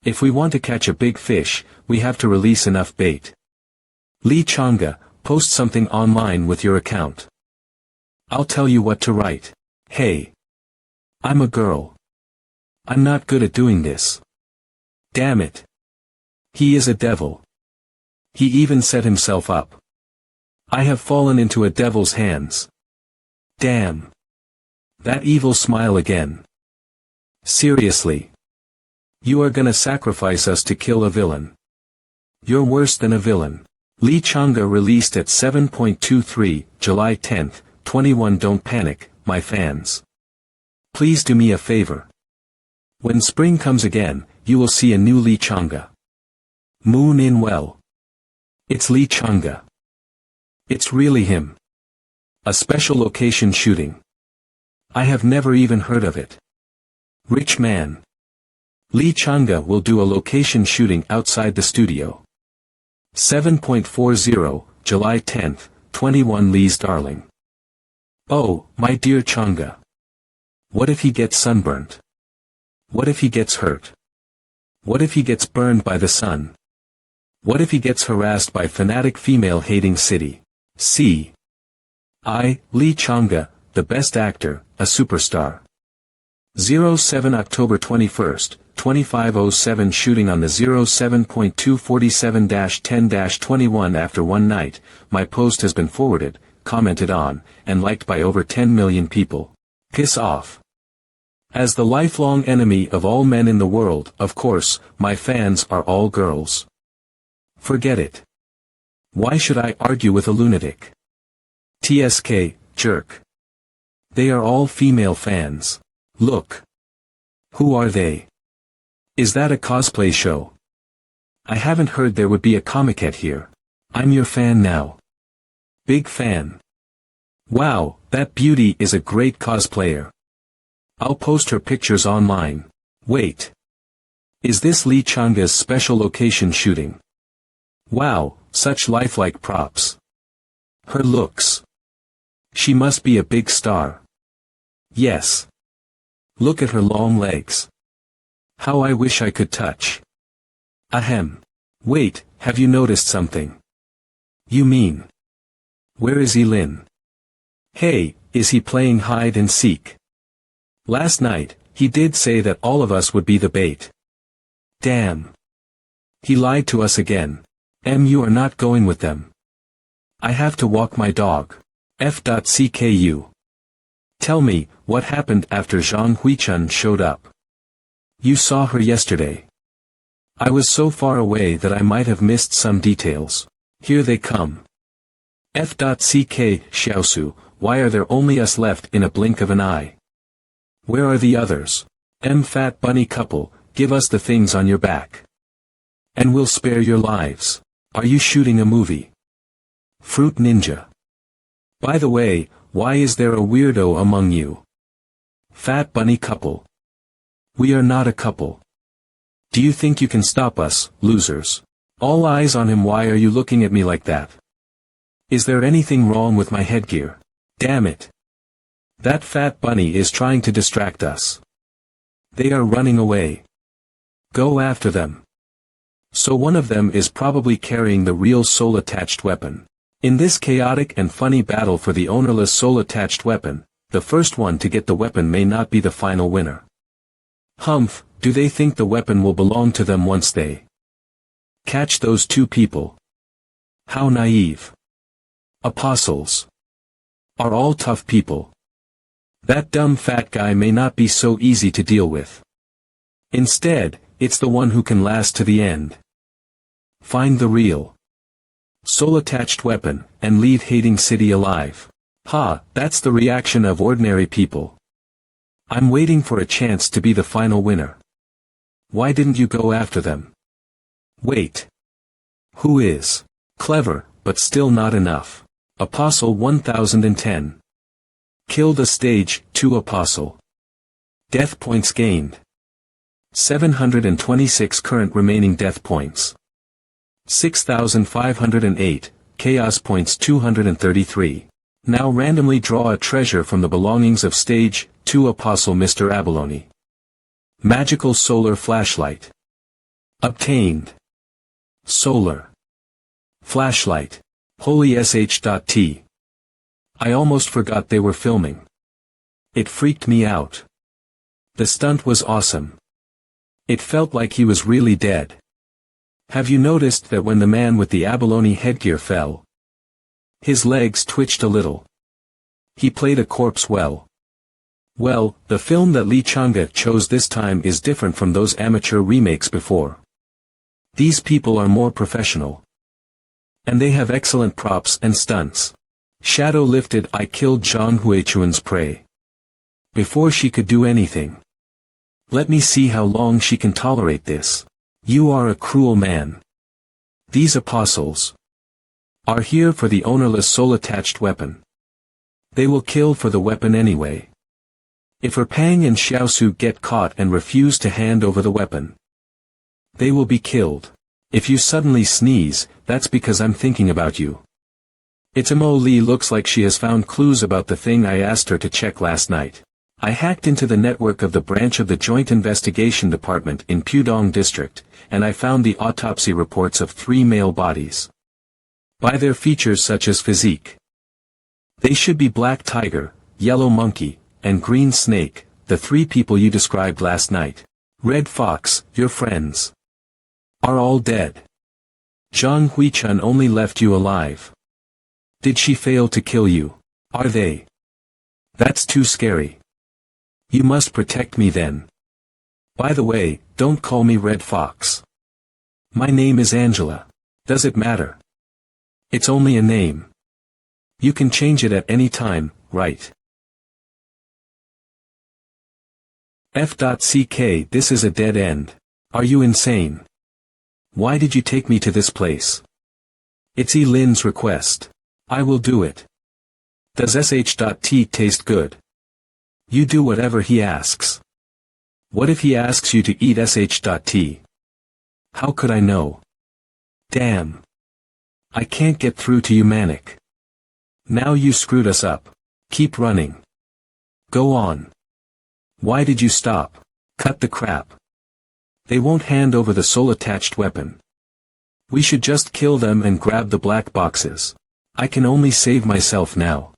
If we want to catch a big fish, we have to release enough bait. Lee Changa, post something online with your account. I'll tell you what to write. Hey. I'm a girl. I'm not good at doing this. Damn it. He is a devil. He even set himself up. I have fallen into a devil's hands. Damn. That evil smile again. Seriously. You are gonna sacrifice us to kill a villain. You're worse than a villain. Lee Changa released at 7.23, July 10th, 21. Don't panic, my fans. Please do me a favor. When spring comes again, you will see a new Lee Changa. Moon in well. It's Lee Changa. It's really him. A special location shooting. I have never even heard of it. Rich man. Lee Changa will do a location shooting outside the studio. 7.40, July 10th, 21. Lee's darling. Oh, my dear Changa. What if he gets sunburnt? What if he gets hurt? What if he gets burned by the sun? What if he gets harassed by fanatic female-hating city? See. Lee Changa, the best actor, a superstar. 07 October 21st, 2507. Shooting on the 07.247-10-21. After one night, my post has been forwarded, commented on, and liked by over 10 million people. Piss off. As the lifelong enemy of all men in the world, of course, my fans are all girls. Forget it. Why should I argue with a lunatic? TSK, jerk. They are all female fans. Look. Who are they? Is that a cosplay show? I haven't heard there would be a comiquette here. I'm your fan now. Big fan. Wow, that beauty is a great cosplayer. I'll post her pictures online. Wait. Is this Lee Changa's special location shooting? Wow, such lifelike props. Her looks. She must be a big star. Yes. Look at her long legs. How I wish I could touch. Ahem. Wait, have you noticed something? You mean? Where is Elin? Hey, is he playing hide and seek? Last night, he did say that all of us would be the bait. Damn. He lied to us again. You are not going with them. I have to walk my dog. F.cku. Tell me, what happened after Zhang Huichun showed up? You saw her yesterday. I was so far away that I might have missed some details. Here they come. F.ck, Xiaosu, why are there only us left in a blink of an eye? Where are the others? Fat bunny couple, give us the things on your back. And we'll spare your lives. Are you shooting a movie? Fruit Ninja. By the way, why is there a weirdo among you? Fat bunny couple. We are not a couple. Do you think you can stop us, losers? All eyes on him. Why are you looking at me like that? Is there anything wrong with my headgear? Damn it. That fat bunny is trying to distract us. They are running away. Go after them. So one of them is probably carrying the real soul-attached weapon. In this chaotic and funny battle for the ownerless soul-attached weapon, the first one to get the weapon may not be the final winner. Humph, do they think the weapon will belong to them once they catch those two people? How naive. Apostles are all tough people. That dumb fat guy may not be so easy to deal with. Instead, it's the one who can last to the end. Find the real soul-attached weapon, and leave hating city alive. Ha, that's the reaction of ordinary people. I'm waiting for a chance to be the final winner. Why didn't you go after them? Wait. Who is clever, but still not enough? Apostle 1010. Killed a stage 2 apostle. Death points gained. 726 current remaining death points. 6,508, chaos points 233. Now randomly draw a treasure from the belongings of stage 2 apostle Mr. Abalone. Magical solar flashlight. Obtained. Solar flashlight. Holy sh.t. I almost forgot they were filming. It freaked me out. The stunt was awesome. It felt like he was really dead. Have you noticed that when the man with the abalone headgear fell, his legs twitched a little? He played a corpse well. Well, the film that Lee Changa chose this time is different from those amateur remakes before. These people are more professional. And they have excellent props and stunts. Shadow lifted. I killed Zhang Huichun's prey before she could do anything. Let me see how long she can tolerate this. You are a cruel man. These apostles are here for the ownerless soul-attached weapon. They will kill for the weapon anyway. If Erpang and Xiaosu get caught and refuse to hand over the weapon, they will be killed. If you suddenly sneeze, that's because I'm thinking about you. Itamo Lee looks like she has found clues about the thing I asked her to check last night. I hacked into the network of the branch of the Joint Investigation Department in Pudong District, and I found the autopsy reports of 3 male bodies. By their features such as physique, they should be black tiger, yellow monkey, and green snake, the 3 people you described last night. Red fox, your friends, are all dead. Zhang Huichun only left you alive. Did she fail to kill you? Are they? That's too scary. You must protect me then. By the way, don't call me Red Fox. My name is Angela. Does it matter? It's only a name. You can change it at any time, right? F.ck. This is a dead end. Are you insane? Why did you take me to this place? It's Elin's request. I will do it. Does sh.t taste good? You do whatever he asks. What if he asks you to eat sh.t? How could I know? Damn. I can't get through to you, Manic. Now you screwed us up. Keep running. Go on. Why did you stop? Cut the crap. They won't hand over the soul-attached weapon. We should just kill them and grab the black boxes. I can only save myself now.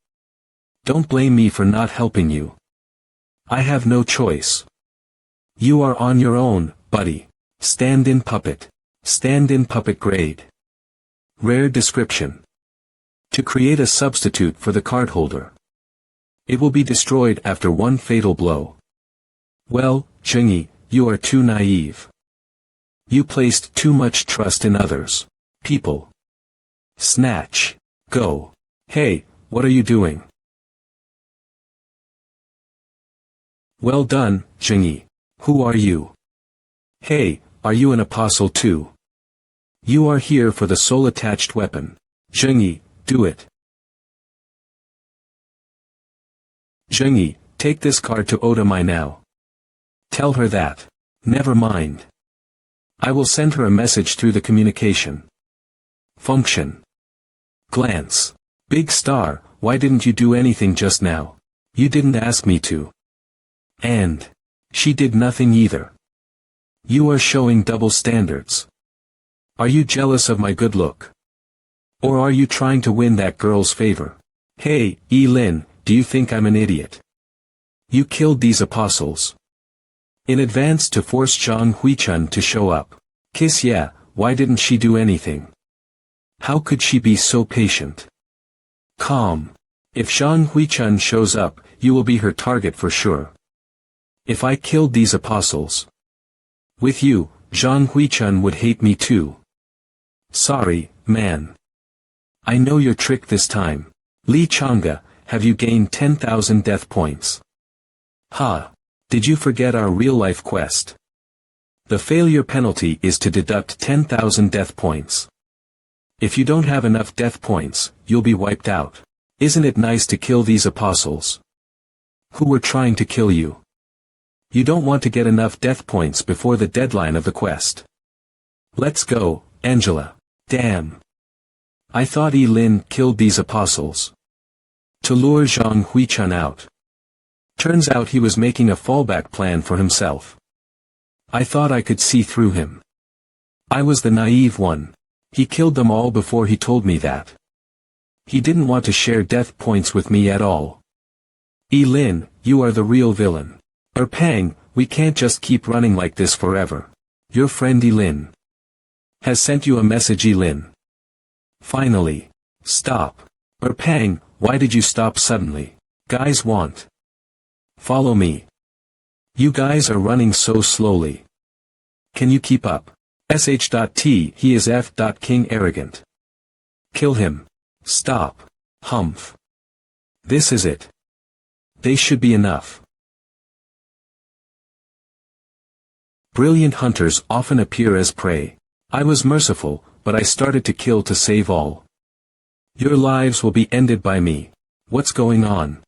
Don't blame me for not helping you. I have no choice. You are on your own, buddy. Stand-in puppet. Stand-in puppet grade. Rare description. To create a substitute for the cardholder. It will be destroyed after one fatal blow. Well, Jingyi, you are too naive. You placed too much trust in others. People. Snatch. Go. Hey, what are you doing? Well done, Jingyi. Who are you? Hey, are you an apostle too? You are here for the soul-attached weapon. Jingyi, do it. Jingyi, take this card to Otamai now. Tell her that. Never mind. I will send her a message through the communication. Function. Glance. Big star, why didn't you do anything just now? You didn't ask me to. And she did nothing either. You are showing double standards. Are you jealous of my good look? Or are you trying to win that girl's favor? Hey, Lin, do you think I'm an idiot? You killed these apostles. In advance to force Zhang Huichun to show up. Kiss yeah, why didn't she do anything? How could she be so patient? Calm. If Zhang Huichun shows up, you will be her target for sure. If I killed these apostles. With you, Zhang Huichun would hate me too. Sorry, man. I know your trick this time. Li Chang'e, have you gained 10,000 death points? Ha! Did you forget our real-life quest? The failure penalty is to deduct 10,000 death points. If you don't have enough death points, you'll be wiped out. Isn't it nice to kill these apostles? Who were trying to kill you? You don't want to get enough death points before the deadline of the quest. Let's go, Angela. Damn. I thought Lin killed these apostles. To lure Zhang Huichun out. Turns out he was making a fallback plan for himself. I thought I could see through him. I was the naive one. He killed them all before he told me that. He didn't want to share death points with me at all. Lin, you are the real villain. Pang, we can't just keep running like this forever. Your friend Lin has sent you a message, Lin. Finally. Stop. Pang, why did you stop suddenly? Guys want. Follow me. You guys are running so slowly. Can you keep up? Sh.T. He is F. King arrogant. Kill him. Stop. Humph. This is it. They should be enough. Brilliant hunters often appear as prey. I was merciful, but I started to kill to save all. Your lives will be ended by me. What's going on?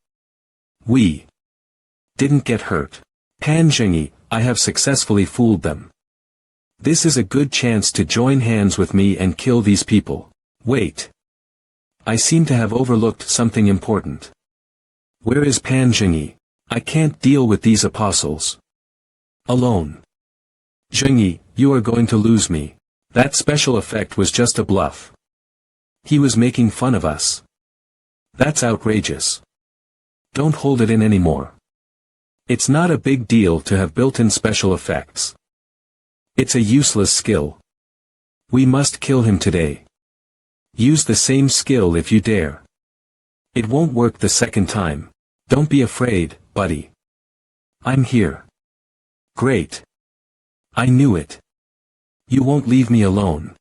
We didn't get hurt. Pan Jingyi, I have successfully fooled them. This is a good chance to join hands with me and kill these people. Wait. I seem to have overlooked something important. Where is Pan Jingyi? I can't deal with these apostles alone. Jingyi, you are going to lose me. That special effect was just a bluff. He was making fun of us. That's outrageous. Don't hold it in anymore. It's not a big deal to have built-in special effects. It's a useless skill. We must kill him today. Use the same skill if you dare. It won't work the second time. Don't be afraid, buddy. I'm here. Great. I knew it. You won't leave me alone.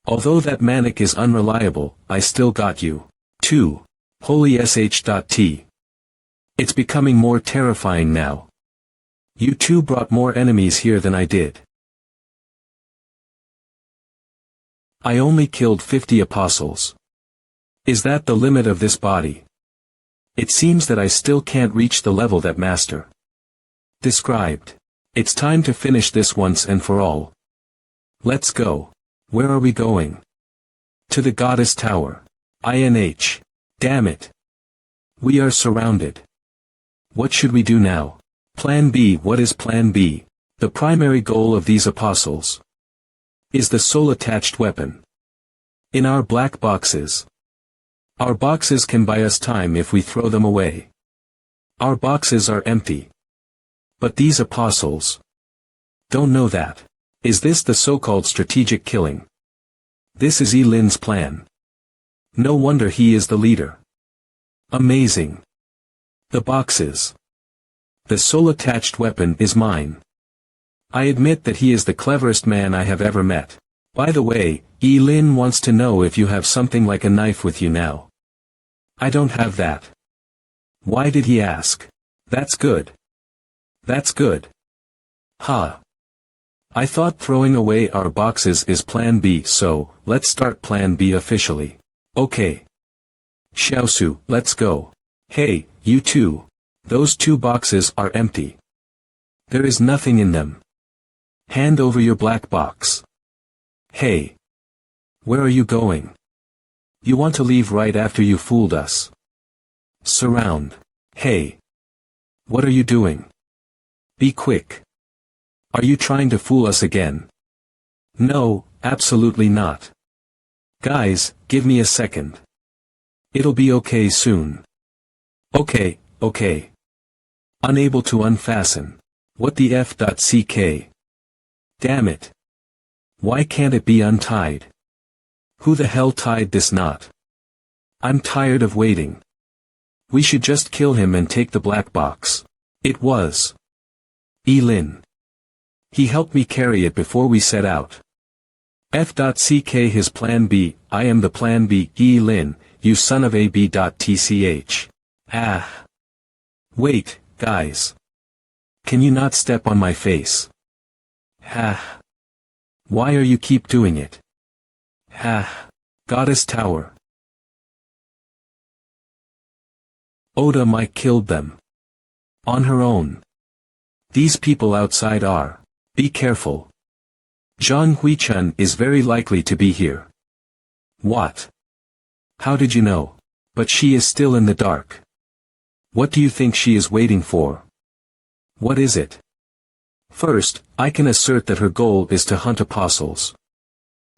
Although that manic is unreliable, I still got you. 2. Holy Sh.T. It's becoming more terrifying now. You two brought more enemies here than I did. I only killed 50 apostles. Is that the limit of this body? It seems that I still can't reach the level that Master described. It's time to finish this once and for all. Let's go. Where are we going? To the Goddess Tower. INH. Damn it. We are surrounded. What should we do now? Plan B. What is Plan B? The primary goal of these apostles is the soul-attached weapon. In our black boxes. Our boxes can buy us time if we throw them away. Our boxes are empty. But these apostles don't know that. Is this the so-called strategic killing? This is Lin's plan. No wonder he is the leader. Amazing. The boxes. The soul-attached weapon is mine. I admit that he is the cleverest man I have ever met. By the way, Lin wants to know if you have something like a knife with you now. I don't have that. Why did he ask? That's good. That's good. Ha. I thought throwing away our boxes is plan B, so let's start plan B officially. Okay. Xiaosu, let's go. Hey, you two. Those 2 boxes are empty. There is nothing in them. Hand over your black box. Hey. Where are you going? You want to leave right after you fooled us. Surround. Hey. What are you doing? Be quick. Are you trying to fool us again? No, absolutely not. Guys, give me a second. It'll be okay soon. Okay, okay. Unable to unfasten. What the f.ck? Damn it. Why can't it be untied? Who the hell tied this knot? I'm tired of waiting. We should just kill him and take the black box. It was Lin. He helped me carry it before we set out. F.ck his plan B, I am the plan B, Lin, you son of a b.tch. Ah. Wait, guys. Can you not step on my face? Ha. Why are you keep doing it? Ha. Goddess Tower. Oda Mike killed them. On her own. These people outside are. Be careful. Zhang Huichun is very likely to be here. What? How did you know? But she is still in the dark. What do you think she is waiting for? What is it? First, I can assert that her goal is to hunt apostles.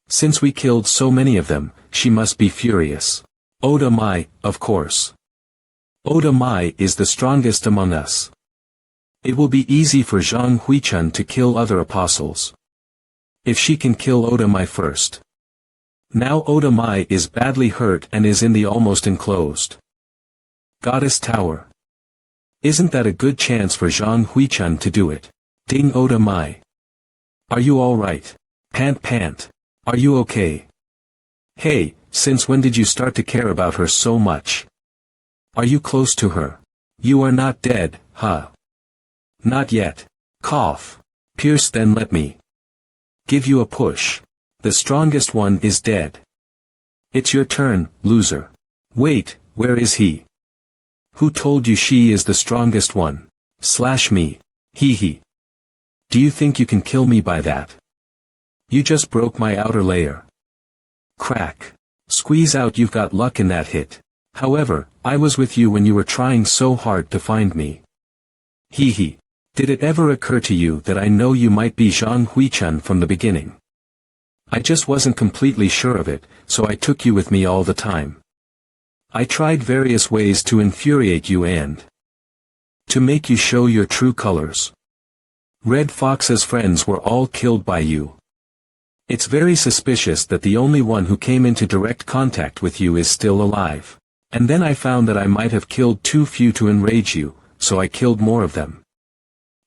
Since we killed so many of them, she must be furious. Oda Mai, of course. Oda Mai is the strongest among us. It will be easy for Zhang Huichun to kill other apostles. If she can kill Oda Mai first. Now Oda Mai is badly hurt and is in the almost enclosed Goddess Tower. Isn't that a good chance for Zhang Huichun to do it? Ding Oda Mai. Are you alright? Pant pant. Are you okay? Hey, since when did you start to care about her so much? Are you close to her? You are not dead, huh? Not yet. Cough. Pierce, then let me give you a push. The strongest one is dead. It's your turn, loser. Wait, where is he? Who told you she is the strongest one? Slash me. Hee hee. Do you think you can kill me by that? You just broke my outer layer. Crack. Squeeze out, you've got luck in that hit. However, I was with you when you were trying so hard to find me. Hee hee. Did it ever occur to you that I know you might be Zhang Huichun from the beginning? I just wasn't completely sure of it, so I took you with me all the time. I tried various ways to infuriate you and to make you show your true colors. Red Fox's friends were all killed by you. It's very suspicious that the only one who came into direct contact with you is still alive. And then I found that I might have killed too few to enrage you, so I killed more of them.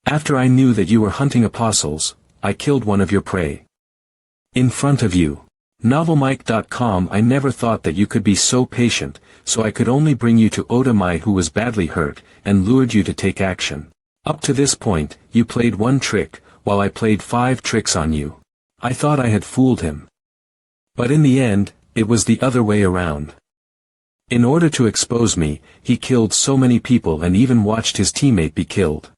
After I knew that you were hunting apostles, I killed one of your prey. In front of you. Novelmike.com. I never thought that you could be so patient, so I could only bring you to Oda Mai, who was badly hurt, and lured you to take action. Up to this point, you played one trick, while I played 5 tricks on you. I thought I had fooled him. But in the end, it was the other way around. In order to expose me, he killed so many people and even watched his teammate be killed.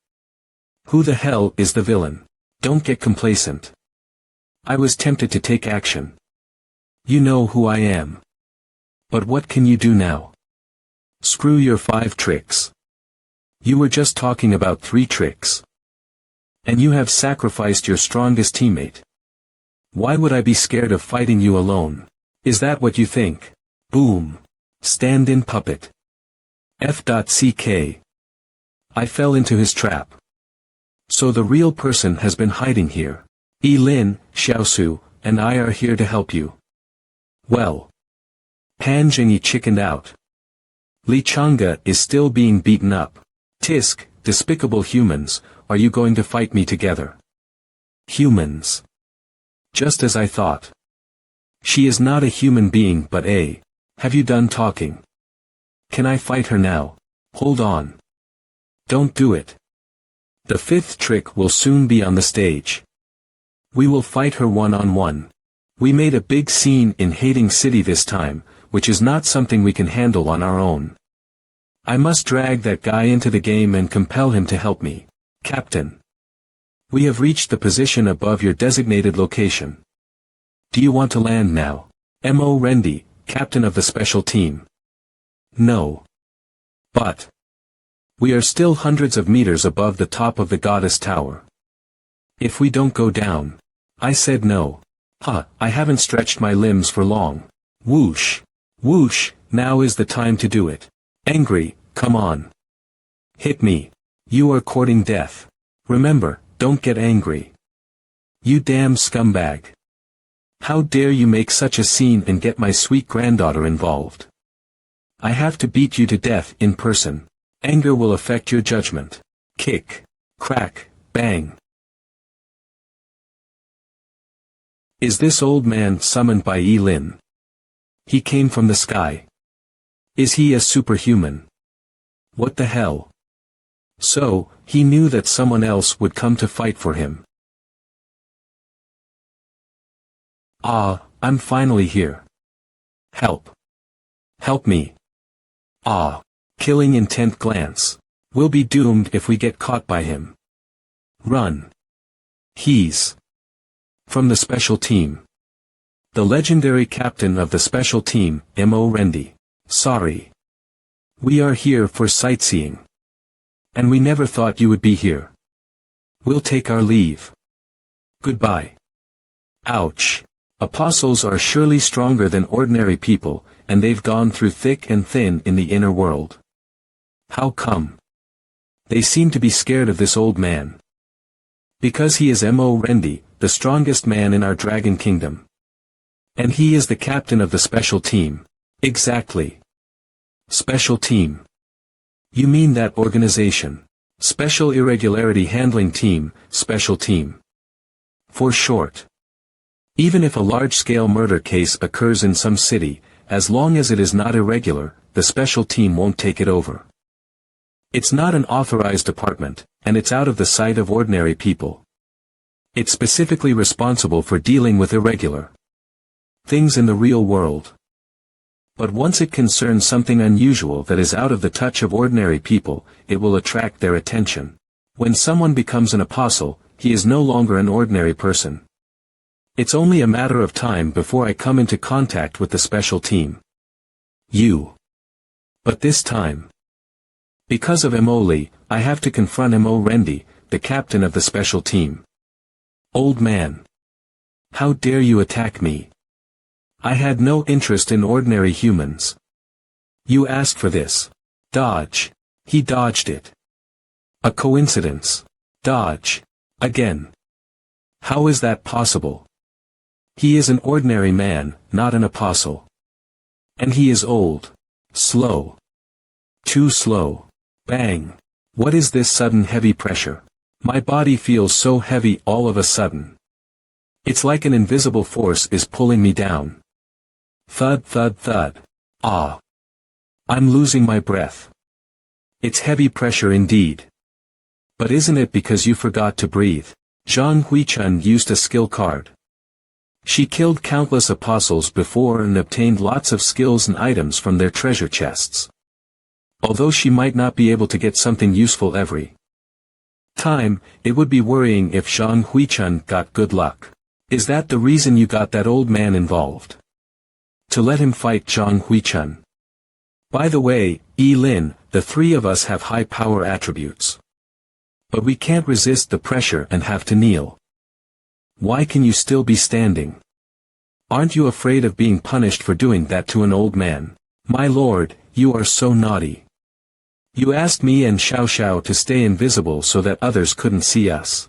Who the hell is the villain? Don't get complacent. I was tempted to take action. You know who I am. But what can you do now? Screw your 5 tricks. You were just talking about 3 tricks. And you have sacrificed your strongest teammate. Why would I be scared of fighting you alone? Is that what you think? Boom. Stand-in puppet. F.ck. I fell into his trap. So the real person has been hiding here. Lin, Xiaosu, and I are here to help you. Well. Pan Jingyi chickened out. Li Chang'e is still being beaten up. Tisk, despicable humans, are you going to fight me together? Humans. Just as I thought. She is not a human being but a. Have you done talking? Can I fight her now? Hold on. Don't do it. The fifth trick will soon be on the stage. We will fight her one-on-one. We made a big scene in Hating City this time, which is not something we can handle on our own. I must drag that guy into the game and compel him to help me. Captain. We have reached the position above your designated location. Do you want to land now? Mo Rendi, captain of the special team. No. But. We are still hundreds of meters above the top of the goddess tower. If we don't go down. I said no. I haven't stretched my limbs for long. Whoosh. Whoosh, now is the time to do it. Angry, come on. Hit me. You are courting death. Remember, don't get angry. You damn scumbag. How dare you make such a scene and get my sweet granddaughter involved? I have to beat you to death in person. Anger will affect your judgment. Kick. Crack. Bang. Is this old man summoned by Lin? He came from the sky. Is he a superhuman? What the hell? So, he knew that someone else would come to fight for him. I'm finally here. Help. Help me. Killing intent glance. We'll be doomed if we get caught by him. Run. He's from the special team. The legendary captain of the special team, Mo Rendi. Sorry. We are here for sightseeing. And we never thought you would be here. We'll take our leave. Goodbye. Ouch. Apostles are surely stronger than ordinary people, and they've gone through thick and thin in the inner world. How come? They seem to be scared of this old man. Because he is Mo Rendi, the strongest man in our dragon kingdom. And he is the captain of the special team. Exactly. Special team. You mean that organization. Special Irregularity Handling Team, Special Team. For short. Even if a large-scale murder case occurs in some city, as long as it is not irregular, the special team won't take it over. It's not an authorized department, and it's out of the sight of ordinary people. It's specifically responsible for dealing with irregular things in the real world. But once it concerns something unusual that is out of the touch of ordinary people, it will attract their attention. When someone becomes an apostle, he is no longer an ordinary person. It's only a matter of time before I come into contact with the special team. You. But this time. Because of Emoli, I have to confront Mo Rendi, the captain of the special team. Old man. How dare you attack me? I had no interest in ordinary humans. You asked for this. Dodge. He dodged it. A coincidence. Dodge. Again. How is that possible? He is an ordinary man, not an apostle. And he is old. Slow. Too slow. Bang. What is this sudden heavy pressure? My body feels so heavy all of a sudden. It's like an invisible force is pulling me down. Thud thud thud. I'm losing my breath. It's heavy pressure indeed. But isn't it because you forgot to breathe? Zhang Huichun used a skill card. She killed countless apostles before and obtained lots of skills and items from their treasure chests. Although she might not be able to get something useful every time, it would be worrying if Zhang Huichun got good luck. Is that the reason you got that old man involved? To let him fight Zhang Huichun. By the way, Lin, the three of us have high power attributes. But we can't resist the pressure and have to kneel. Why can you still be standing? Aren't you afraid of being punished for doing that to an old man? My lord, you are so naughty. You asked me and Xiao Xiao to stay invisible so that others couldn't see us.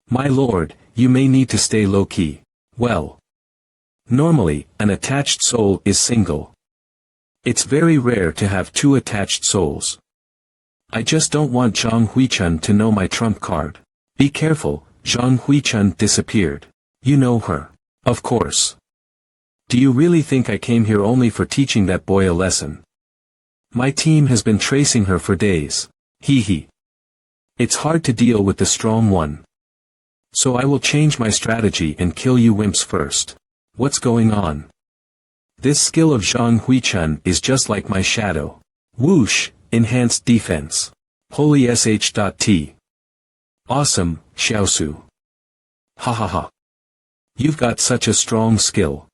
My lord, you may need to stay low-key. Well. Normally, an attached soul is single. It's very rare to have two attached souls. I just don't want Zhang Huichun to know my trump card. Be careful, Zhang Huichun disappeared. You know her. Of course. Do you really think I came here only for teaching that boy a lesson? My team has been tracing her for days. Hee hee. It's hard to deal with the strong one. So I will change my strategy and kill you wimps first. What's going on? This skill of Zhang Huichun is just like my shadow. Whoosh, enhanced defense. Holy sh.t. Awesome, Xiaosu. Ha ha ha. You've got such a strong skill.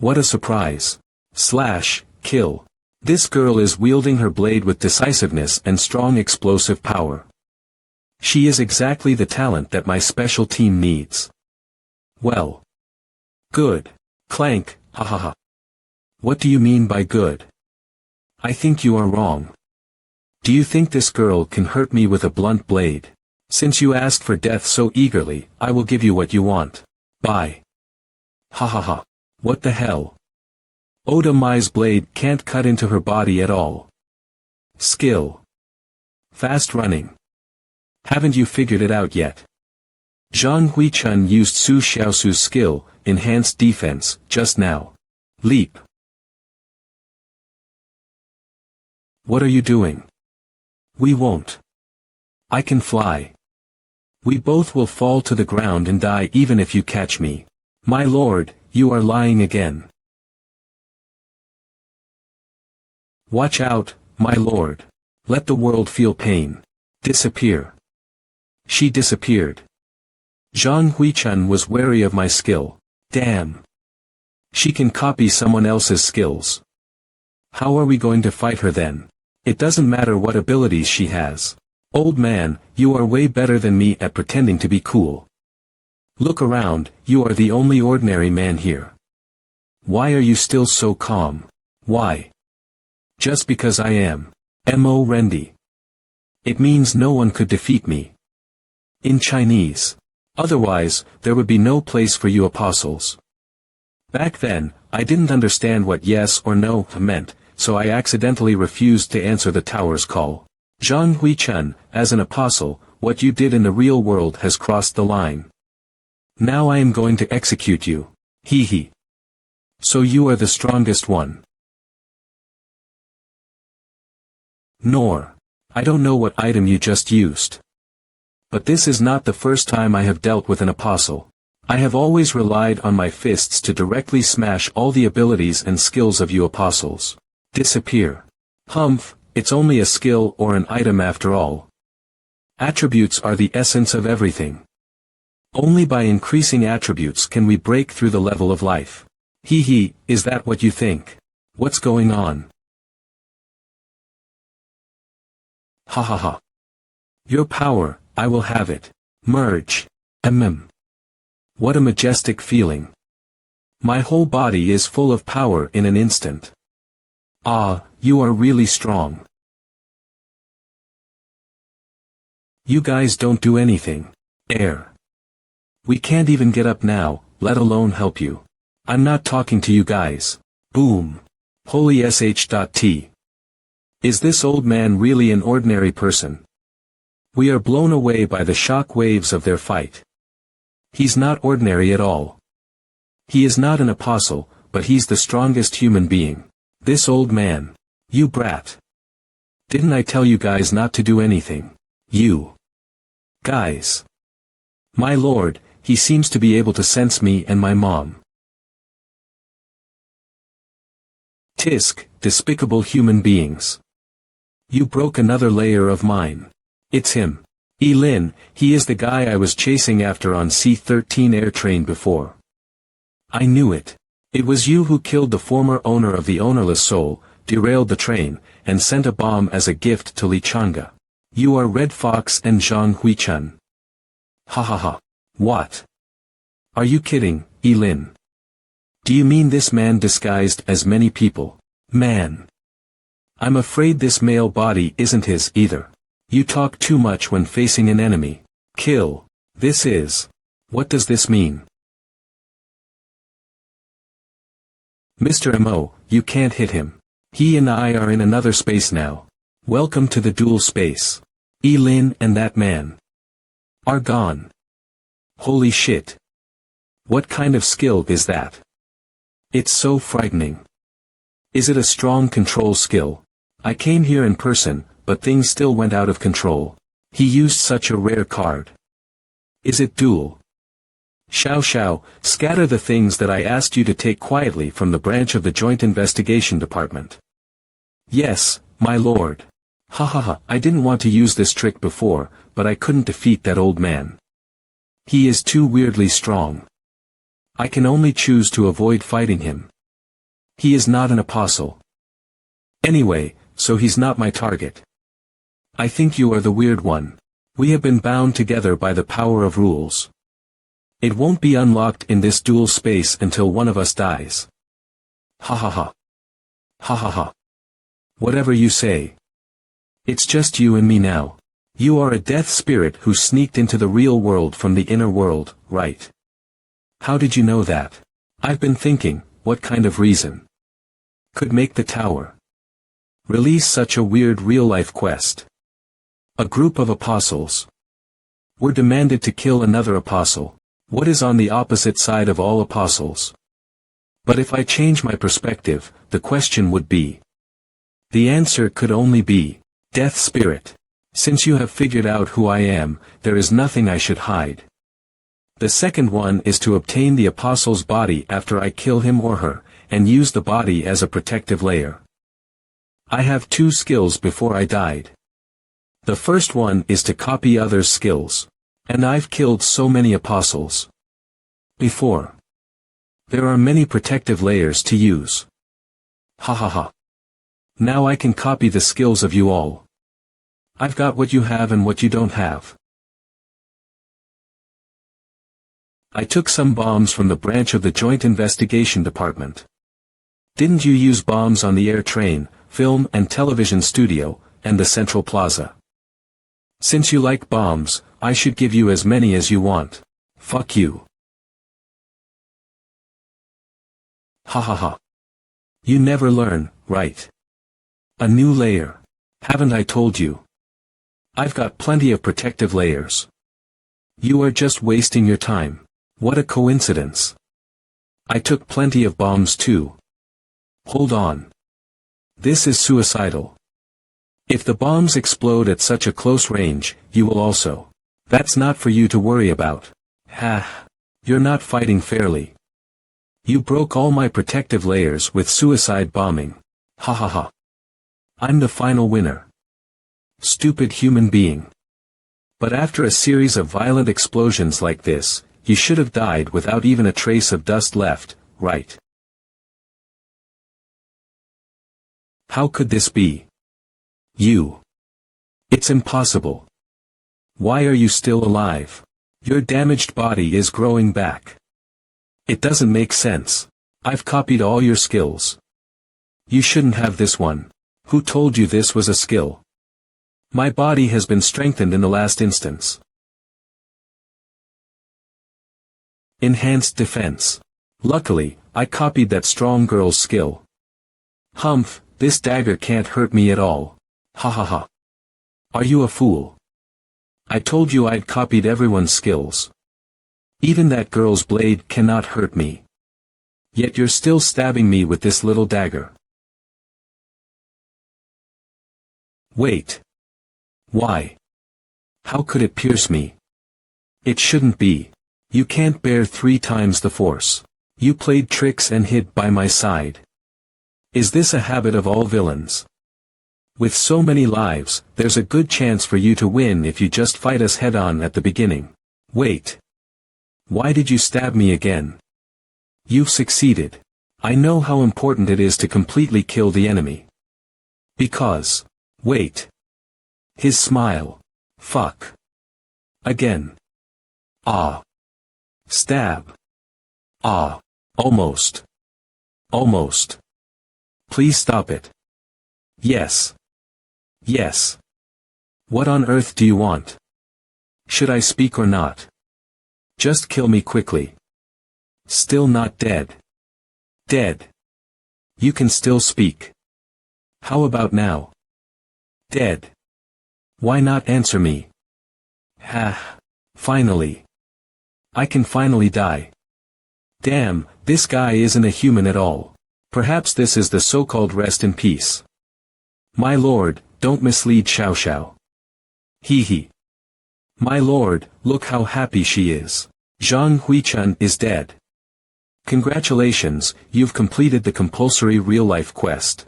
What a surprise. Slash, kill. This girl is wielding her blade with decisiveness and strong explosive power. She is exactly the talent that my special team needs. Well. Good. Clank, ha ha ha. What do you mean by good? I think you are wrong. Do you think this girl can hurt me with a blunt blade? Since you asked for death so eagerly, I will give you what you want. Bye. Ha ha ha. What the hell? Oda Mai's blade can't cut into her body at all. Skill. Fast running. Haven't you figured it out yet? Zhang Huichun used Su Xiaosu's skill, enhanced defense, just now. Leap. What are you doing? We won't. I can fly. We both will fall to the ground and die even if you catch me. My lord, you are lying again. Watch out, my lord. Let the world feel pain. Disappear. She disappeared. Zhang Huichun was wary of my skill. Damn. She can copy someone else's skills. How are we going to fight her then? It doesn't matter what abilities she has. Old man, you are way better than me at pretending to be cool. Look around, you are the only ordinary man here. Why are you still so calm? Why? Just because I am. Mo Rendi. It means no one could defeat me. In Chinese. Otherwise, there would be no place for you apostles. Back then, I didn't understand what yes or no meant, so I accidentally refused to answer the tower's call. Zhang Huichun, as an apostle, what you did in the real world has crossed the line. Now I am going to execute you. Hee hee. So you are the strongest one. Nor. I don't know what item you just used. But this is not the first time I have dealt with an apostle. I have always relied on my fists to directly smash all the abilities and skills of you apostles. Disappear. Humph, it's only a skill or an item after all. Attributes are the essence of everything. Only by increasing attributes can we break through the level of life. Hee hee, is that what you think? What's going on? Ha ha ha. Your power, I will have it. Merge. What a majestic feeling. My whole body is full of power in an instant. Ah, you are really strong. You guys don't do anything. Air. We can't even get up now, let alone help you. I'm not talking to you guys. Boom. Holy sh.t. Is this old man really an ordinary person? We are blown away by the shock waves of their fight. He's not ordinary at all. He is not an apostle, but he's the strongest human being. This old man. You brat. Didn't I tell you guys not to do anything? You. Guys. My lord, he seems to be able to sense me and my mom. Tisk, despicable human beings. You broke another layer of mine. It's him. Lin, he is the guy I was chasing after on C-13 air train before. I knew it. It was you who killed the former owner of the ownerless soul, derailed the train, and sent a bomb as a gift to Li Changa. You are Red Fox and Zhang Huichun. Ha ha ha. What? Are you kidding, Lin? Do you mean this man disguised as many people? Man. I'm afraid this male body isn't his either. You talk too much when facing an enemy. Kill. This is. What does this mean? Mr. Mo, you can't hit him. He and I are in another space now. Welcome to the dual space. Lin and that man are gone. Holy shit. What kind of skill is that? It's so frightening. Is it a strong control skill? I came here in person, but things still went out of control. He used such a rare card. Is it dual? Xiao, scatter the things that I asked you to take quietly from the branch of the Joint Investigation Department. Yes, my lord. I didn't want to use this trick before, but I couldn't defeat that old man. He is too weirdly strong. I can only choose to avoid fighting him. He is not an apostle. Anyway, so he's not my target. I think you are the weird one. We have been bound together by the power of rules. It won't be unlocked in this dual space until one of us dies. Ha. Whatever you say. It's just you and me now. You are a death spirit who sneaked into the real world from the inner world, right? How did you know that? I've been thinking, what kind of reason could make the tower release such a weird real-life quest? A group of apostles were demanded to kill another apostle. What is on the opposite side of all apostles? But if I change my perspective, the question would be. The answer could only be, Death Spirit. Since you have figured out who I am, there is nothing I should hide. The second one is to obtain the apostle's body after I kill him or her, and use the body as a protective layer. I have two skills before I died. The first one is to copy others' skills. And I've killed so many apostles before. There are many protective layers to use. Ha. Now I can copy the skills of you all. I've got what you have and what you don't have. I took some bombs from the branch of the Joint Investigation Department. Didn't you use bombs on the air train, film and television studio, and the Central Plaza? Since you like bombs, I should give you as many as you want. Fuck you. Ha. You never learn, right? A new layer. Haven't I told you? I've got plenty of protective layers. You are just wasting your time. What a coincidence. I took plenty of bombs too. Hold on. This is suicidal. If the bombs explode at such a close range, you will also. That's not for you to worry about. Ha. You're not fighting fairly. You broke all my protective layers with suicide bombing. Ha. I'm the final winner. Stupid human being. But after a series of violent explosions like this, you should have died without even a trace of dust left, right? How could this be? You. It's impossible. Why are you still alive? Your damaged body is growing back. It doesn't make sense. I've copied all your skills. You shouldn't have this one. Who told you this was a skill? My body has been strengthened in the last instance. Enhanced defense. Luckily, I copied that strong girl's skill. Humph, this dagger can't hurt me at all. Ha. Are you a fool? I told you I'd copied everyone's skills. Even that girl's blade cannot hurt me. Yet you're still stabbing me with this little dagger. Wait. Why? How could it pierce me? It shouldn't be. You can't bear 3 times the force. You played tricks and hid by my side. Is this a habit of all villains? With so many lives, there's a good chance for you to win if you just fight us head-on at the beginning. Wait. Why did you stab me again? You've succeeded. I know how important it is to completely kill the enemy. Because. Wait. His smile. Fuck. Again. Ah. Stab. Ah. Almost. Almost. Please stop it. Yes. Yes. What on earth do you want? Should I speak or not? Just kill me quickly. Still not dead. Dead. You can still speak. How about now? Dead. Why not answer me? Ha. Finally. I can finally die. Damn, this guy isn't a human at all. Perhaps this is the so-called rest in peace. My lord, don't mislead Xiao Xiao. Hee hee. My lord, look how happy she is. Zhang Huichun is dead. Congratulations, you've completed the compulsory real-life quest.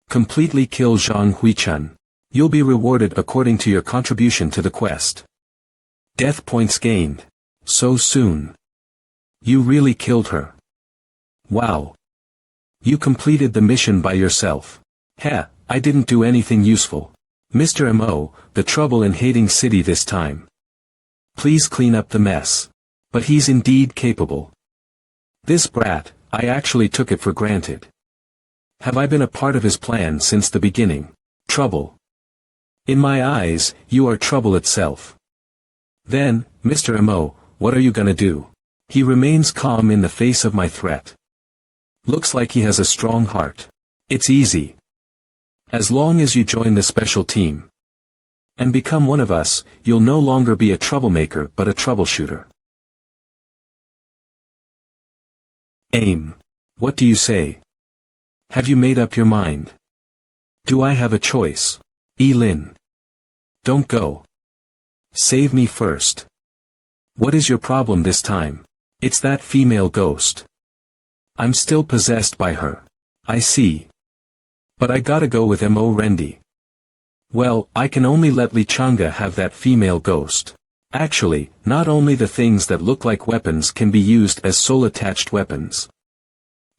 Completely kill Zhang Huichun. You'll be rewarded according to your contribution to the quest. Death points gained. So soon. You really killed her. Wow. You completed the mission by yourself. Heh, I didn't do anything useful. Mr. M.O., the trouble in hating city this time. Please clean up the mess. But he's indeed capable. This brat, I actually took it for granted. Have I been a part of his plan since the beginning? Trouble. In my eyes, you are trouble itself. Then, Mr. M.O., what are you gonna do? He remains calm in the face of my threat. Looks like he has a strong heart. It's easy. As long as you join the special team and become one of us, you'll no longer be a troublemaker but a troubleshooter. Aim. What do you say? Have you made up your mind? Do I have a choice? Lin. Don't go. Save me first. What is your problem this time? It's that female ghost. I'm still possessed by her. I see. But I gotta go with M.O. Rendi. Well, I can only let Li Changa have that female ghost. Actually, not only the things that look like weapons can be used as soul-attached weapons.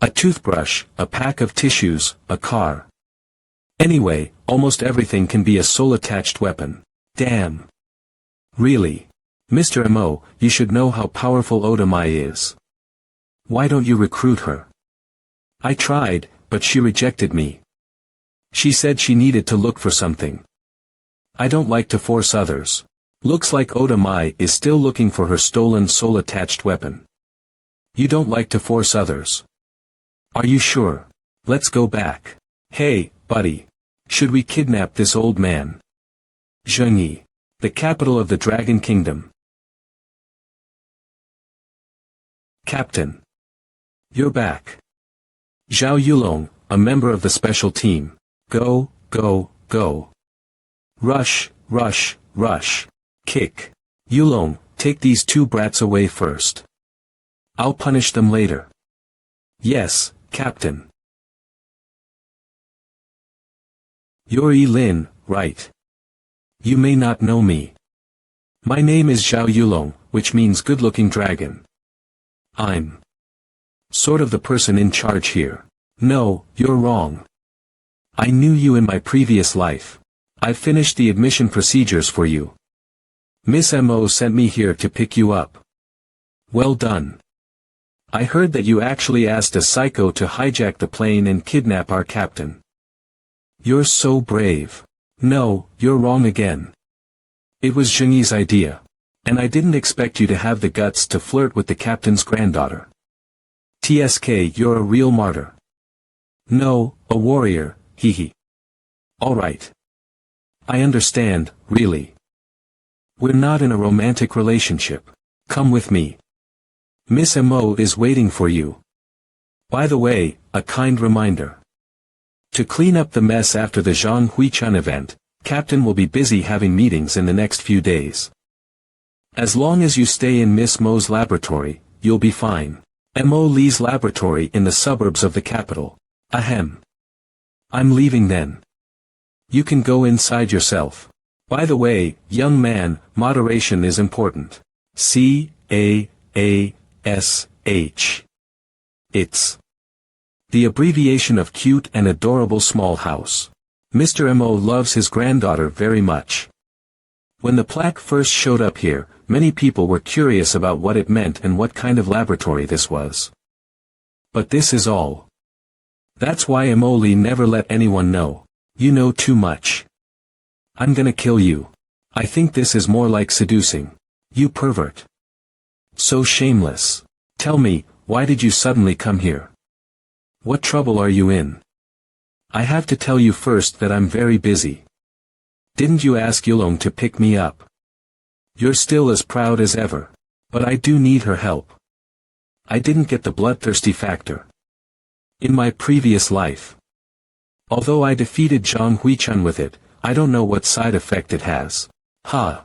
A toothbrush, a pack of tissues, a car. Anyway, almost everything can be a soul-attached weapon. Damn. Really. Mr. M.O., you should know how powerful Oda Mai is. Why don't you recruit her? I tried, but she rejected me. She said she needed to look for something. I don't like to force others. Looks like Oda Mai is still looking for her stolen soul-attached weapon. You don't like to force others. Are you sure? Let's go back. Hey, buddy. Should we kidnap this old man? Zhengyi. The capital of the Dragon Kingdom. Captain. You're back. Zhao Yulong, a member of the special team. Go, go, go. Rush, rush, rush. Kick. Yulong, take these two brats away first. I'll punish them later. Yes, Captain. You're Lin, right? You may not know me. My name is Zhao Yulong, which means good-looking dragon. I'm sort of the person in charge here. No, you're wrong. I knew you in my previous life. I've finished the admission procedures for you. Miss M.O. sent me here to pick you up. Well done. I heard that you actually asked a psycho to hijack the plane and kidnap our captain. You're so brave. No, you're wrong again. It was Zhengyi's idea. And I didn't expect you to have the guts to flirt with the captain's granddaughter. TSK, you're a real martyr. No, a warrior, hee hee. Alright. I understand, really. We're not in a romantic relationship. Come with me. Miss M.O. is waiting for you. By the way, a kind reminder. To clean up the mess after the Zhang Huichun event, Captain will be busy having meetings in the next few days. As long as you stay in Miss Mo's laboratory, you'll be fine. M.O. Lee's laboratory in the suburbs of the capital. Ahem. I'm leaving then. You can go inside yourself. By the way, young man, moderation is important. C-A-A-S-H. It's the abbreviation of cute and adorable small house. Mr. M.O. loves his granddaughter very much. When the plaque first showed up here, many people were curious about what it meant and what kind of laboratory this was. But this is all. That's why Emoli never let anyone know. You know too much. I'm gonna kill you. I think this is more like seducing. You pervert. So shameless. Tell me, why did you suddenly come here? What trouble are you in? I have to tell you first that I'm very busy. Didn't you ask Yulong to pick me up? You're still as proud as ever. But I do need her help. I didn't get the bloodthirsty factor. In my previous life. Although I defeated Zhang Huichun with it, I don't know what side effect it has. Ha.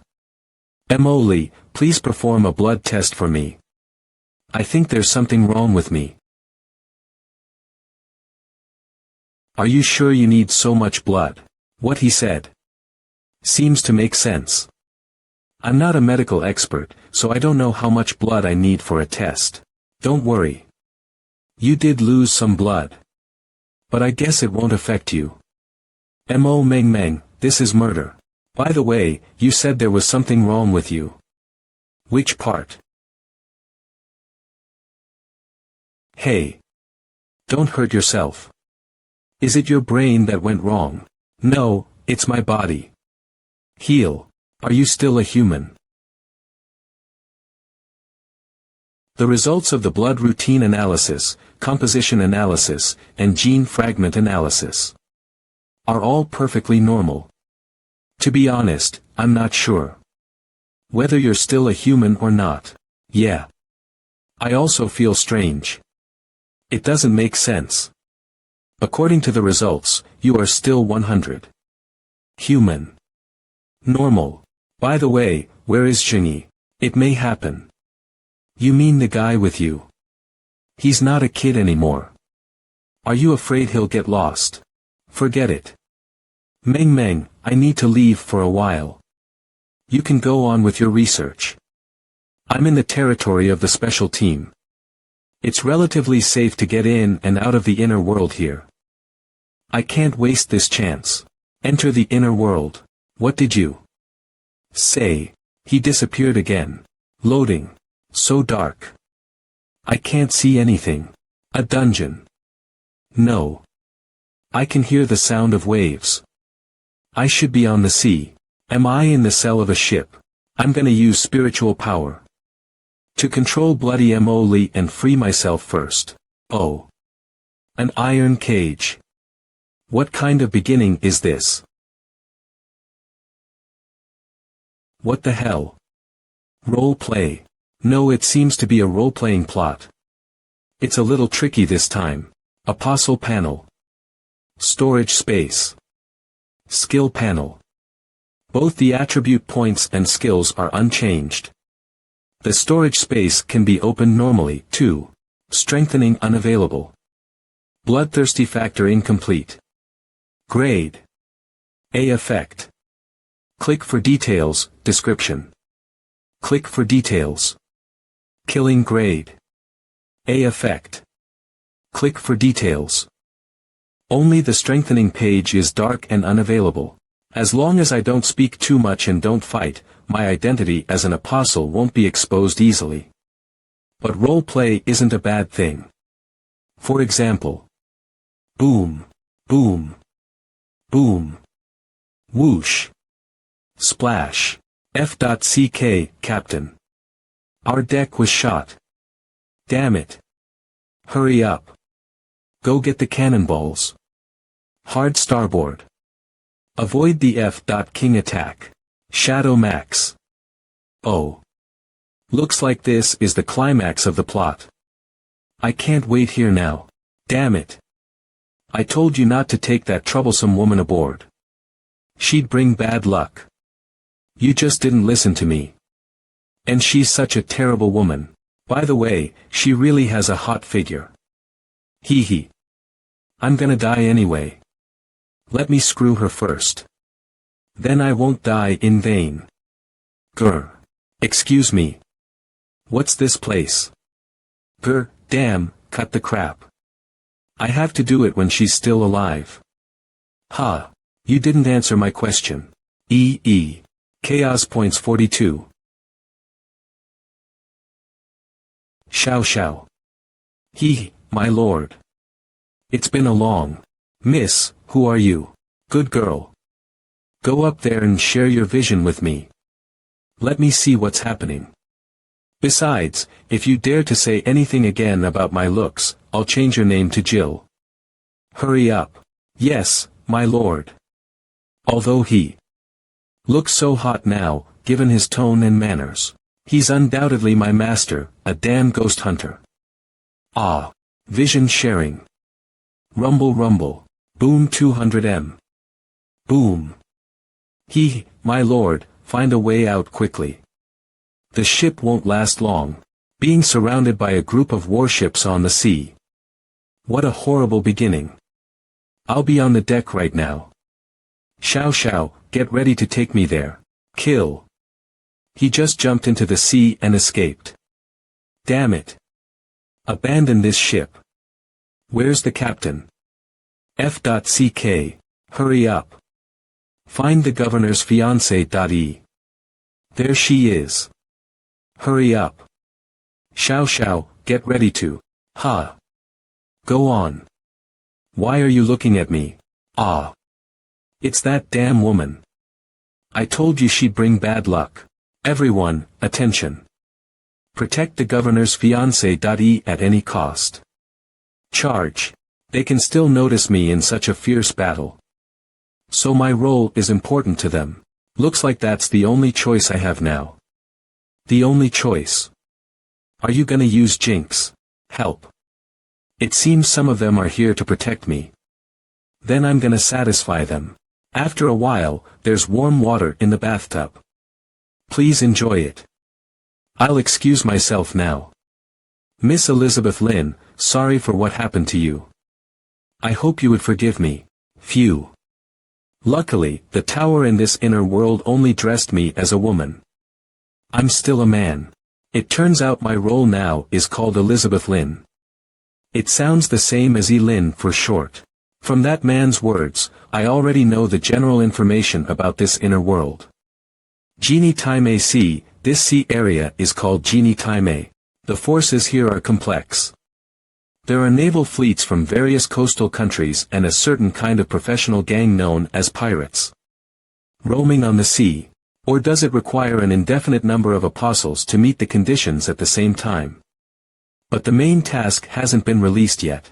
Emoli, please perform a blood test for me. I think there's something wrong with me. Are you sure you need so much blood? What he said seems to make sense. I'm not a medical expert, so I don't know how much blood I need for a test. Don't worry. You did lose some blood. But I guess it won't affect you. Mo Meng Meng, this is murder. By the way, you said there was something wrong with you. Which part? Hey. Don't hurt yourself. Is it your brain that went wrong? No, it's my body. Heal. Are you still a human? The results of the blood routine analysis, composition analysis, and gene fragment analysis are all perfectly normal. To be honest, I'm not sure whether you're still a human or not. Yeah. I also feel strange. It doesn't make sense. According to the results, you are still 100. Human. Normal. By the way, where is Xingyi? It may happen. You mean the guy with you? He's not a kid anymore. Are you afraid he'll get lost? Forget it. Meng Meng, I need to leave for a while. You can go on with your research. I'm in the territory of the special team. It's relatively safe to get in and out of the inner world here. I can't waste this chance. Enter the inner world. What did you say? He disappeared again. Loading. So dark. I can't see anything. A dungeon. No. I can hear the sound of waves. I should be on the sea. Am I in the cell of a ship? I'm gonna use spiritual power to control bloody Emoli and free myself first. Oh. An iron cage. What kind of beginning is this? What the hell? Role play. No, it seems to be a role-playing plot. It's a little tricky this time. Apostle panel. Storage space. Skill panel. Both the attribute points and skills are unchanged. The storage space can be opened normally, too. Strengthening unavailable. Bloodthirsty factor incomplete. Grade. A effect. Click for details, description. Click for details. Killing grade. A effect. Click for details. Only the strengthening page is dark and unavailable. As long as I don't speak too much and don't fight, my identity as an apostle won't be exposed easily. But roleplay isn't a bad thing. For example. Boom. Boom. Boom. Whoosh. Splash. F.CK, Captain. Our deck was shot. Damn it. Hurry up. Go get the cannonballs. Hard starboard. Avoid the F.King attack. Shadow Max. Oh. Looks like this is the climax of the plot. I can't wait here now. Damn it. I told you not to take that troublesome woman aboard. She'd bring bad luck. You just didn't listen to me. And she's such a terrible woman. By the way, she really has a hot figure. Hee hee. I'm gonna die anyway. Let me screw her first. Then I won't die in vain. Grr. Excuse me. What's this place? Grr, damn, cut the crap. I have to do it when she's still alive. Ha. You didn't answer my question. Chaos points 42. Xiao Xiao. He, my lord. It's been a long. Miss, who are you? Good girl. Go up there and share your vision with me. Let me see what's happening. Besides, if you dare to say anything again about my looks, I'll change your name to Jill. Hurry up. Yes, my lord. Although he looks so hot now, given his tone and manners. He's undoubtedly my master, a damn ghost hunter. Ah. Vision sharing. Rumble rumble. Boom 200M. Boom. My lord, find a way out quickly. The ship won't last long. Being surrounded by a group of warships on the sea. What a horrible beginning. I'll be on the deck right now. Xiao Xiao, get ready to take me there. Kill. He just jumped into the sea and escaped. Damn it. Abandon this ship. Where's the captain? F.CK. Hurry up. Find the governor's fiancée. There she is. Hurry up. Xiao Xiao, get ready to. Ha. Go on. Why are you looking at me? Ah. It's that damn woman. I told you she'd bring bad luck. Everyone, attention. Protect the governor's fiancée. At any cost. Charge. They can still notice me in such a fierce battle. So my role is important to them. Looks like that's the only choice I have now. The only choice. Are you gonna use Jinx? Help. It seems some of them are here to protect me. Then I'm gonna satisfy them. After a while, there's warm water in the bathtub. Please enjoy it. I'll excuse myself now. Miss Elizabeth Lin, sorry for what happened to you. I hope you would forgive me. Phew. Luckily, the tower in this inner world only dressed me as a woman. I'm still a man. It turns out my role now is called Elizabeth Lin. It sounds the same as Lin for short. From that man's words, I already know the general information about this inner world. Genie Time AC, this sea area is called Genie Time A. The forces here are complex. There are naval fleets from various coastal countries and a certain kind of professional gang known as pirates. Roaming on the sea. Or does it require an indefinite number of apostles to meet the conditions at the same time? But the main task hasn't been released yet.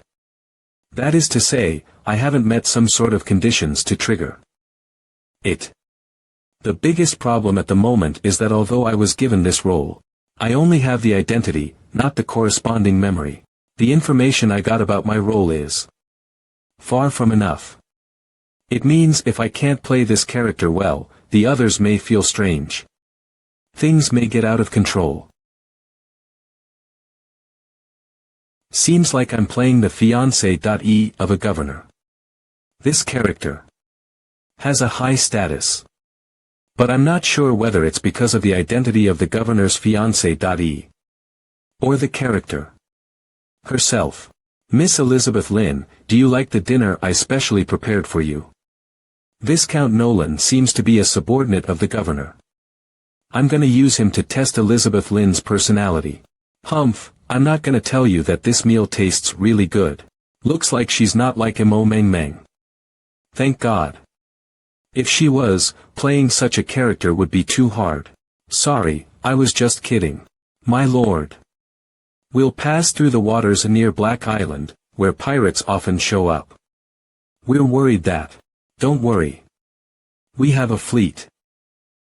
That is to say, I haven't met some sort of conditions to trigger it. The biggest problem at the moment is that although I was given this role, I only have the identity, not the corresponding memory. The information I got about my role is far from enough. It means if I can't play this character well, the others may feel strange. Things may get out of control. Seems like I'm playing the fiancé of a governor. This character has a high status. But I'm not sure whether it's because of the identity of the governor's fiancé or the character herself. Miss Elizabeth Lin, do you like the dinner I specially prepared for you? Viscount Nolan seems to be a subordinate of the governor. I'm gonna use him to test Elizabeth Lin's personality. Humph, I'm not gonna tell you that this meal tastes really good. Looks like she's not like Mo Meng Meng. Thank God. If she was, playing such a character would be too hard. Sorry, I was just kidding. My lord. We'll pass through the waters near Black Island, where pirates often show up. We're worried that. Don't worry. We have a fleet.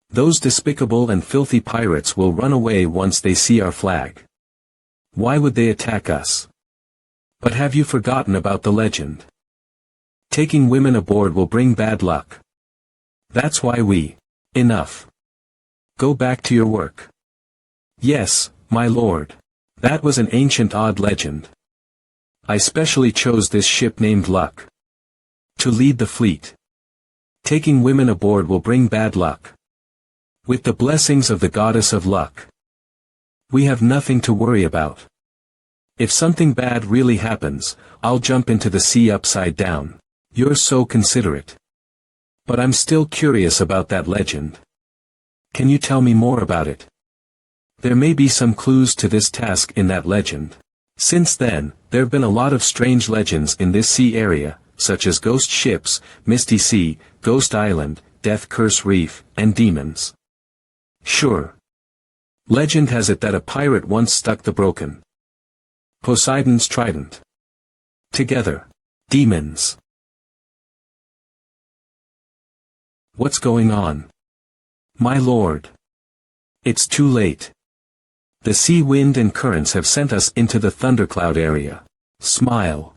Those despicable and filthy pirates will run away once they see our flag. Why would they attack us? But have you forgotten about the legend? Taking women aboard will bring bad luck. That's why we. Enough. Go back to your work. Yes, my lord. That was an ancient odd legend. I specially chose this ship named Luck to lead the fleet. Taking women aboard will bring bad luck. With the blessings of the goddess of luck, we have nothing to worry about. If something bad really happens, I'll jump into the sea upside down. You're so considerate. But I'm still curious about that legend. Can you tell me more about it? There may be some clues to this task in that legend. Since then, there have been a lot of strange legends in this sea area, such as ghost ships, Misty Sea, Ghost Island, Death Curse Reef, and demons. Sure. Legend has it that a pirate once stuck the broken Poseidon's trident together. Demons. What's going on? My lord. It's too late. The sea wind and currents have sent us into the thundercloud area. Smile.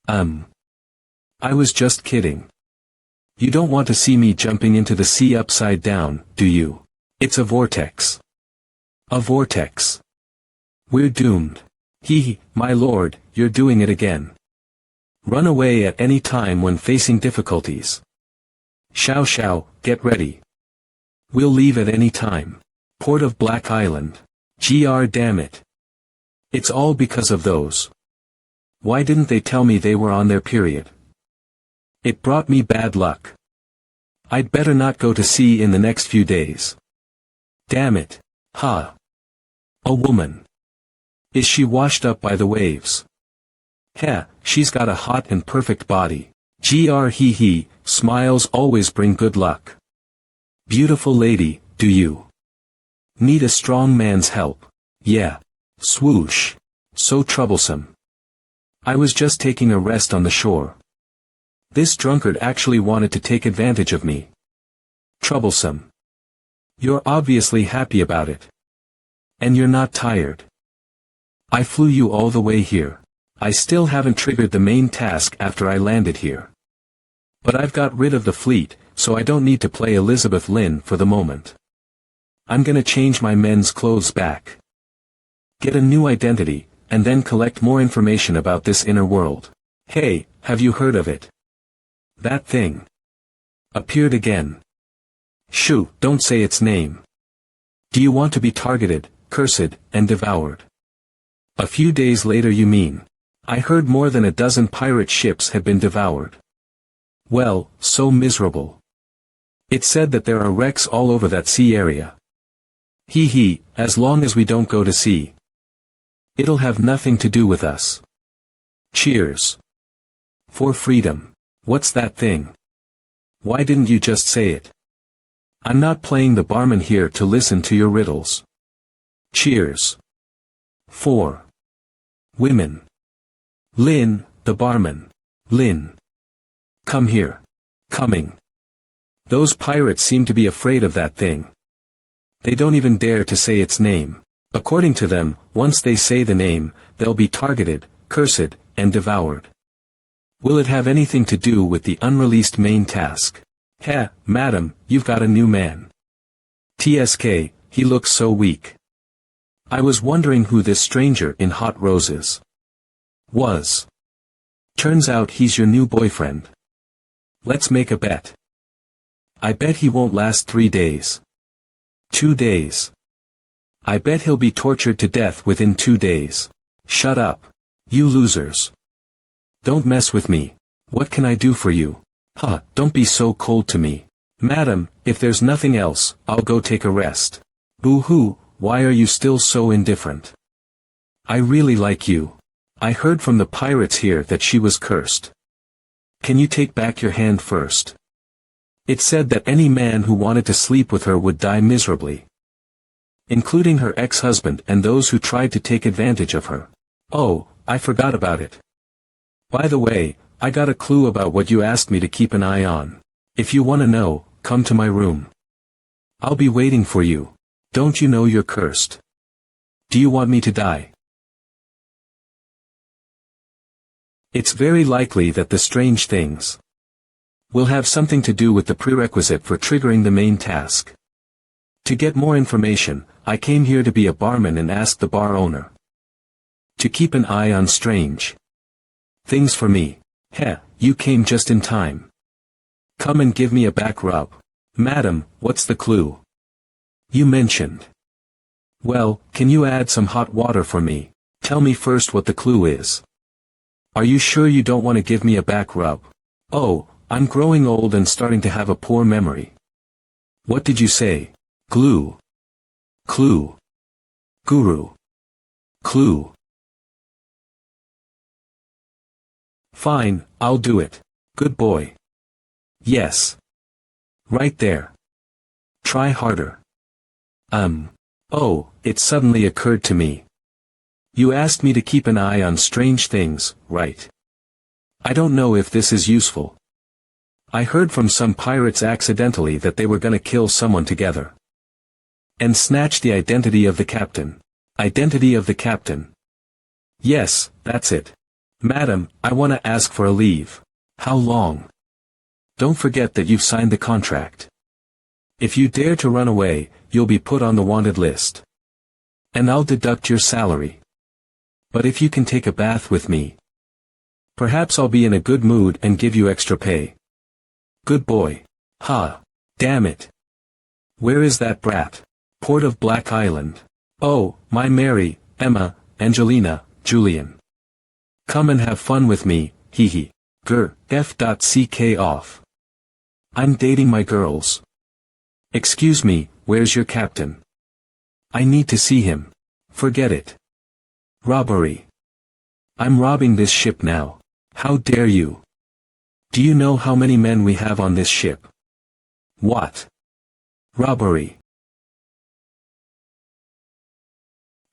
I was just kidding. You don't want to see me jumping into the sea upside down, do you? It's a vortex. A vortex. We're doomed. My lord, you're doing it again. Run away at any time when facing difficulties. Xiao, get ready. We'll leave at any time. Port of Black Island. Damn it. It's all because of those. Why didn't they tell me they were on their period? It brought me bad luck. I'd better not go to sea in the next few days. Damn it. A woman. Is she washed up by the waves? She's got a hot and perfect body. Smiles always bring good luck. Beautiful lady, do you need a strong man's help? Yeah. Swoosh. So troublesome. I was just taking a rest on the shore. This drunkard actually wanted to take advantage of me. Troublesome. You're obviously happy about it. And you're not tired. I flew you all the way here. I still haven't triggered the main task after I landed here. But I've got rid of the fleet, so I don't need to play Elizabeth Lynn for the moment. I'm gonna change my men's clothes back. Get a new identity, and then collect more information about this inner world. Hey, have you heard of it? That thing appeared again. Shoo, don't say its name. Do you want to be targeted, cursed, and devoured? A few days later you mean? I heard more than a dozen pirate ships had been devoured. Well, so miserable. It said that there are wrecks all over that sea area. As long as we don't go to sea. It'll have nothing to do with us. Cheers. For freedom. What's that thing? Why didn't you just say it? I'm not playing the barman here to listen to your riddles. Cheers. 4. Women. Lynn, the barman. Lynn. Come here. Coming. Those pirates seem to be afraid of that thing. They don't even dare to say its name. According to them, once they say the name, they'll be targeted, cursed, and devoured. Will it have anything to do with the unreleased main task? Madam, you've got a new man. TSK, he looks so weak. I was wondering who this stranger in hot roses was. Turns out he's your new boyfriend. Let's make a bet. I bet he won't last 3 days. 2 days. I bet he'll be tortured to death within 2 days. Shut up. You losers. Don't mess with me. What can I do for you? Don't be so cold to me. Madam, if there's nothing else, I'll go take a rest. Boo-hoo, why are you still so indifferent? I really like you. I heard from the pirates here that she was cursed. Can you take back your hand first? It said that any man who wanted to sleep with her would die miserably. Including her ex-husband and those who tried to take advantage of her. Oh, I forgot about it. By the way, I got a clue about what you asked me to keep an eye on. If you want to know, come to my room. I'll be waiting for you. Don't you know you're cursed? Do you want me to die? It's very likely that the strange things will have something to do with the prerequisite for triggering the main task. To get more information, I came here to be a barman and ask the bar owner to keep an eye on strange things for me. You came just in time. Come and give me a back rub. Madam, what's the clue? You mentioned. Well, can you add some hot water for me? Tell me first what the clue is. Are you sure you don't want to give me a back rub? Oh, I'm growing old and starting to have a poor memory. What did you say? Glue. Clue. Guru. Clue. Fine, I'll do it. Good boy. Yes. Right there. Try harder. Oh, it suddenly occurred to me. You asked me to keep an eye on strange things, right? I don't know if this is useful. I heard from some pirates accidentally that they were gonna kill someone together. And snatch the identity of the captain. Identity of the captain. Yes, that's it. Madam, I wanna ask for a leave. How long? Don't forget that you've signed the contract. If you dare to run away, you'll be put on the wanted list. And I'll deduct your salary. But if you can take a bath with me, perhaps I'll be in a good mood and give you extra pay. Good boy. Ha. Damn it. Where is that brat? Port of Black Island. Oh, my Mary, Emma, Angelina, Julian. Come and have fun with me, hee hee. Grr, f.ck off. I'm dating my girls. Excuse me, where's your captain? I need to see him. Forget it. Robbery. I'm robbing this ship now. How dare you? Do you know how many men we have on this ship? What? Robbery.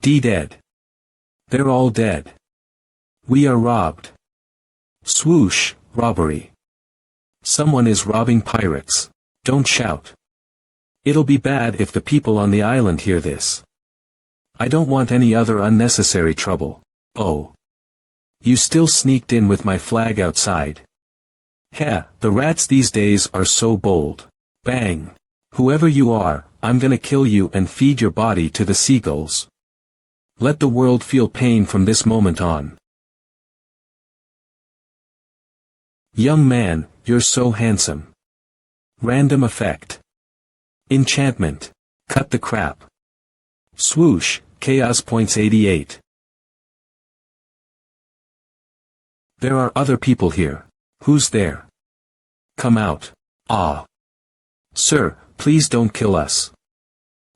Dead. They're all dead. We are robbed. Swoosh, robbery. Someone is robbing pirates. Don't shout. It'll be bad if the people on the island hear this. I don't want any other unnecessary trouble. Oh. You still sneaked in with my flag outside. Heh, the rats these days are so bold. Bang. Whoever you are, I'm gonna kill you and feed your body to the seagulls. Let the world feel pain from this moment on. Young man, you're so handsome. Random effect. Enchantment. Cut the crap. Swoosh, chaos points 88. There are other people here. Who's there? Come out. Ah. Sir, please don't kill us.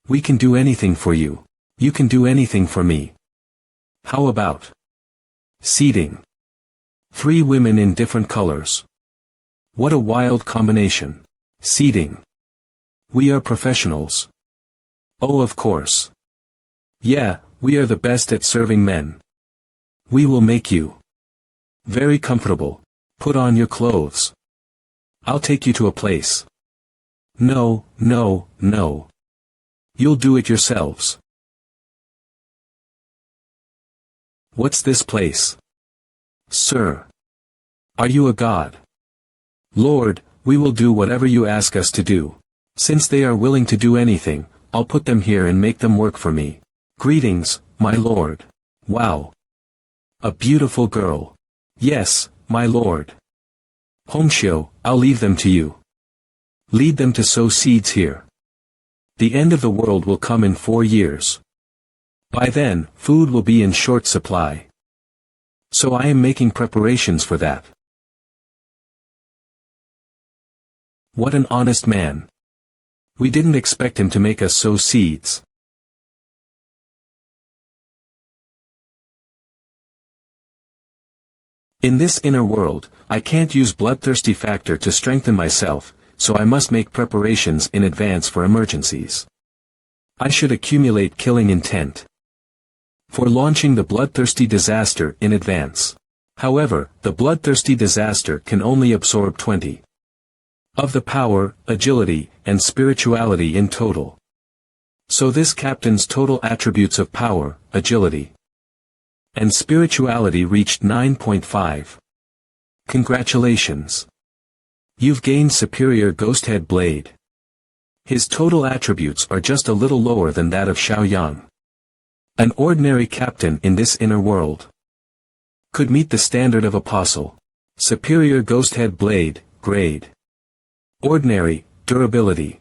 We can do anything for you. You can do anything for me. How about seating? 3 women in different colors. What a wild combination. Seating. We are professionals. Oh, of course. Yeah, we are the best at serving men. We will make you very comfortable. Put on your clothes. I'll take you to a place. No, no, no. You'll do it yourselves. What's this place? Sir. Are you a god? Lord, we will do whatever you ask us to do. Since they are willing to do anything, I'll put them here and make them work for me. Greetings, my lord. Wow. A beautiful girl. Yes, my lord. Homeshio, I'll leave them to you. Lead them to sow seeds here. The end of the world will come in 4 years. By then, food will be in short supply. So I am making preparations for that. What an honest man. We didn't expect him to make us sow seeds. In this inner world, I can't use bloodthirsty factor to strengthen myself, so I must make preparations in advance for emergencies. I should accumulate killing intent for launching the bloodthirsty disaster in advance. However, the bloodthirsty disaster can only absorb 20 of the power, agility, and spirituality in total. So this captain's total attributes of power, agility, and spirituality reached 9.5. Congratulations. You've gained superior Ghosthead Blade. His total attributes are just a little lower than that of Xiaoyang. An ordinary captain in this inner world could meet the standard of apostle. Superior Ghosthead Blade, grade. Ordinary, durability.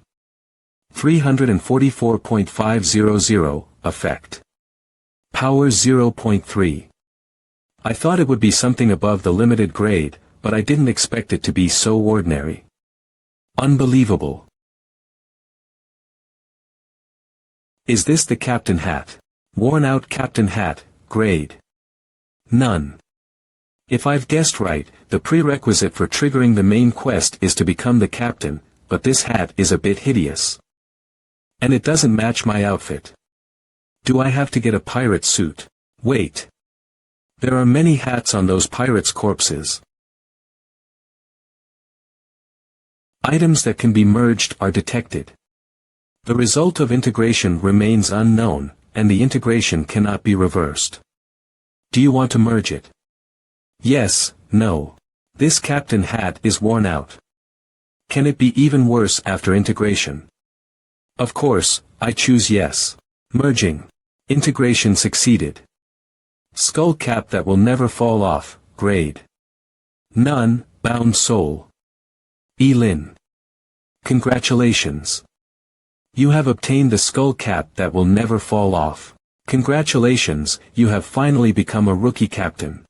344.500, effect. Power 0.3. I thought it would be something above the limited grade, but I didn't expect it to be so ordinary. Unbelievable. Is this the captain hat? Worn out captain hat, grade. None. If I've guessed right, the prerequisite for triggering the main quest is to become the captain, but this hat is a bit hideous. And it doesn't match my outfit. Do I have to get a pirate suit? Wait. There are many hats on those pirates' corpses. Items that can be merged are detected. The result of integration remains unknown, and the integration cannot be reversed. Do you want to merge it? Yes, no. This captain hat is worn out. Can it be even worse after integration? Of course, I choose yes. Merging. Integration succeeded. Skull cap that will never fall off, grade. None, bound soul. Elin. Congratulations. You have obtained the skull cap that will never fall off. Congratulations, you have finally become a rookie captain.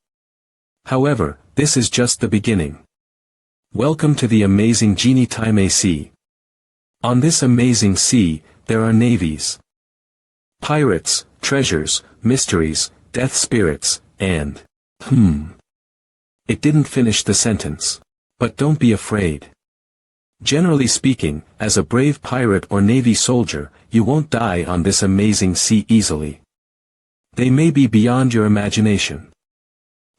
However, this is just the beginning. Welcome to the amazing Genie Time Sea. On this amazing sea, there are navies. Pirates, treasures, mysteries, death spirits, and... It didn't finish the sentence. But don't be afraid. Generally speaking, as a brave pirate or navy soldier, you won't die on this amazing sea easily. They may be beyond your imagination.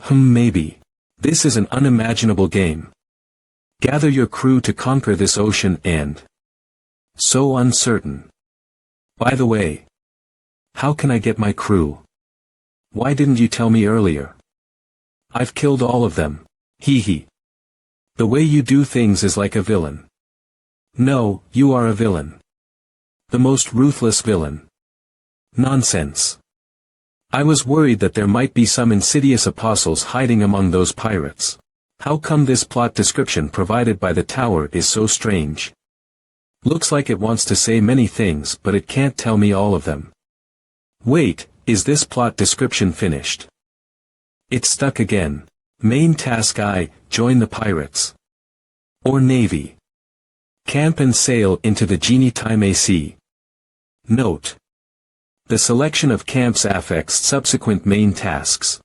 Maybe. This is an unimaginable game. Gather your crew to conquer this ocean and... So uncertain. By the way. How can I get my crew? Why didn't you tell me earlier? I've killed all of them. Hee hee. The way you do things is like a villain. No, you are a villain. The most ruthless villain. Nonsense. I was worried that there might be some insidious apostles hiding among those pirates. How come this plot description provided by the tower is so strange? Looks like it wants to say many things but it can't tell me all of them. Wait, is this plot description finished? It's stuck again. Main task I, join the pirates. Or navy. Camp and sail into the Genie Time Sea. Note. The selection of camps affects subsequent main tasks.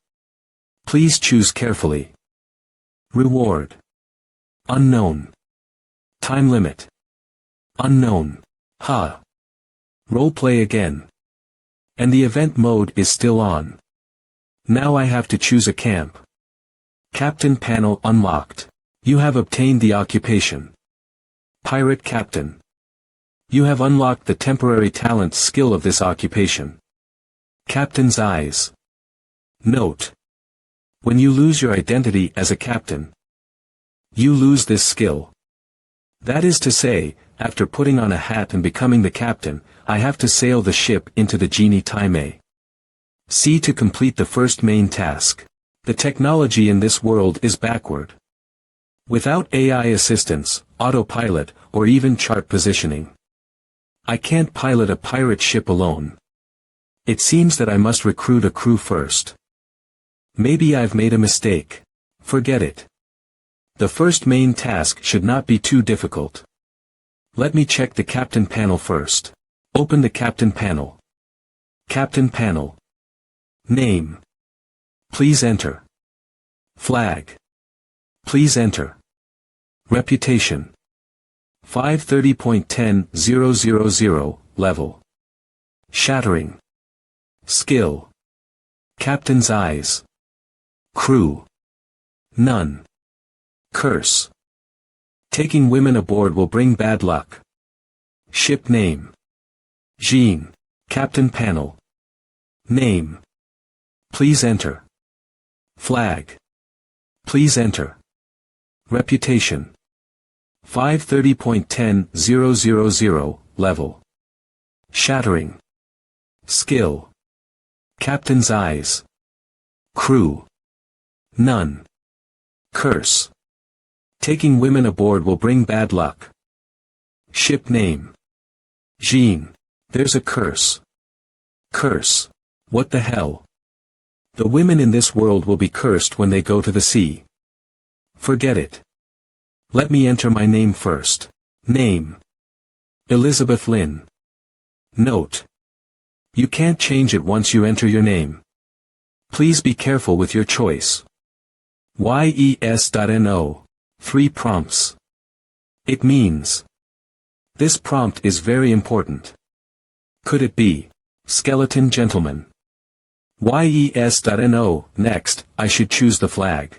Please choose carefully. Reward. Unknown. Time limit. Unknown. Roleplay again. And the event mode is still on. Now I have to choose a camp. Captain panel unlocked. You have obtained the occupation. Pirate Captain. You have unlocked the temporary talent skill of this occupation. Captain's eyes. Note. When you lose your identity as a captain, you lose this skill. That is to say, after putting on a hat and becoming the captain, I have to sail the ship into the Genie Time Sea to complete the first main task. The technology in this world is backward. Without AI assistance, autopilot, or even chart positioning, I can't pilot a pirate ship alone. It seems that I must recruit a crew first. Maybe I've made a mistake. Forget it. The first main task should not be too difficult. Let me check the captain panel first. Open the captain panel. Captain panel. Name. Please enter. Flag. Please enter. Reputation. 530.10000, level. Shattering. Skill. Captain's eyes. Crew. None. Curse. Taking women aboard will bring bad luck. Ship name. Jean. Captain panel. Name. Please enter. Flag. Please enter. Reputation. 530.10000, level. Shattering. Skill. Captain's eyes. Crew. None. Curse. Taking women aboard will bring bad luck. Ship name. Jean. There's a curse. Curse. What the hell? The women in this world will be cursed when they go to the sea. Forget it. Let me enter my name first. Name. Elizabeth Lynn. Note. You can't change it once you enter your name. Please be careful with your choice. Yes.no. 3 prompts. It means. This prompt is very important. Could it be? Skeleton Gentleman. Yes.no. Next, I should choose the flag.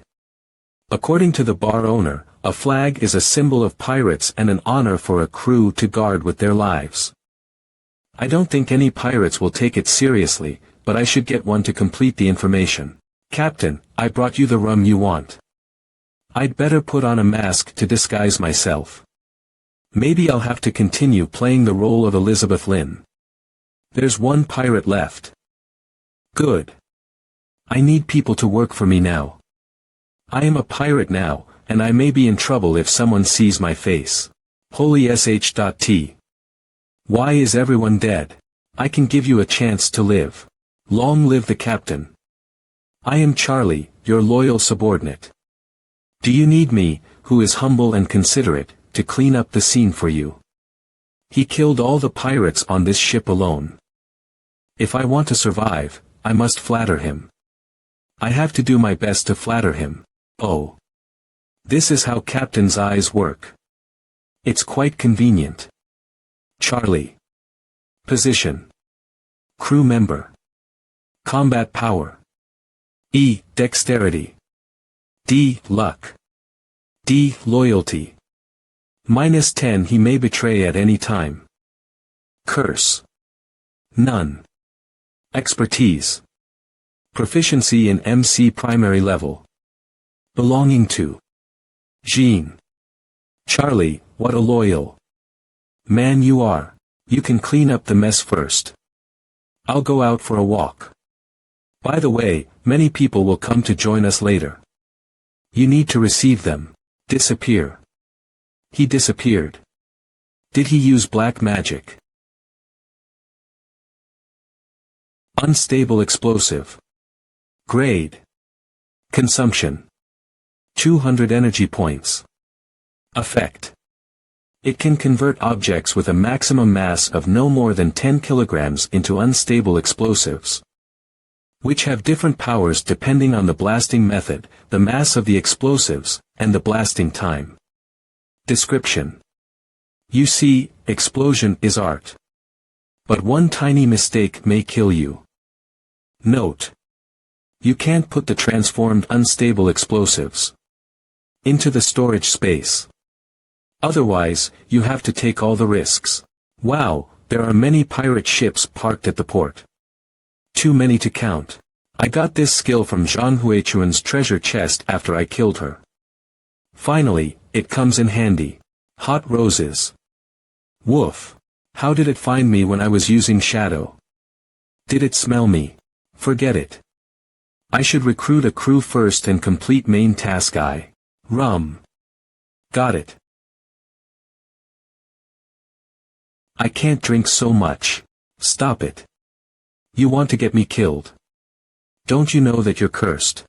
According to the bar owner, a flag is a symbol of pirates and an honor for a crew to guard with their lives. I don't think any pirates will take it seriously, but I should get one to complete the information. Captain, I brought you the rum you want. I'd better put on a mask to disguise myself. Maybe I'll have to continue playing the role of Elizabeth Lynn. There's one pirate left. Good. I need people to work for me now. I am a pirate now, and I may be in trouble if someone sees my face. Holy sh.t. Why is everyone dead? I can give you a chance to live. Long live the captain. I am Charlie, your loyal subordinate. Do you need me, who is humble and considerate, to clean up the scene for you? He killed all the pirates on this ship alone. If I want to survive, I must flatter him. I have to do my best to flatter him. Oh. This is how captain's eyes work. It's quite convenient. Charlie. Position. Crew member. Combat power. E. Dexterity. D. Luck. D. Loyalty. -10 he may betray at any time. Curse. None. Expertise. Proficiency in MC primary level. Belonging to. Jean. Charlie, what a loyal man you are. You can clean up the mess first. I'll go out for a walk. By the way, many people will come to join us later. You need to receive them. Disappear. He disappeared. Did he use black magic? Unstable explosive. Grade. Consumption. 200 energy points. Effect. It can convert objects with a maximum mass of no more than 10 kilograms into unstable explosives, which have different powers depending on the blasting method, the mass of the explosives, and the blasting time. Description. You see, explosion is art. But one tiny mistake may kill you. Note. You can't put the transformed unstable explosives into the storage space. Otherwise, you have to take all the risks. Wow, there are many pirate ships parked at the port. Too many to count. I got this skill from Zhang Huichuan's treasure chest after I killed her. Finally, it comes in handy. Hot roses. Woof. How did it find me when I was using shadow? Did it smell me? Forget it. I should recruit a crew first and complete main task I. Rum. Got it. I can't drink so much. Stop it. You want to get me killed. Don't you know that you're cursed?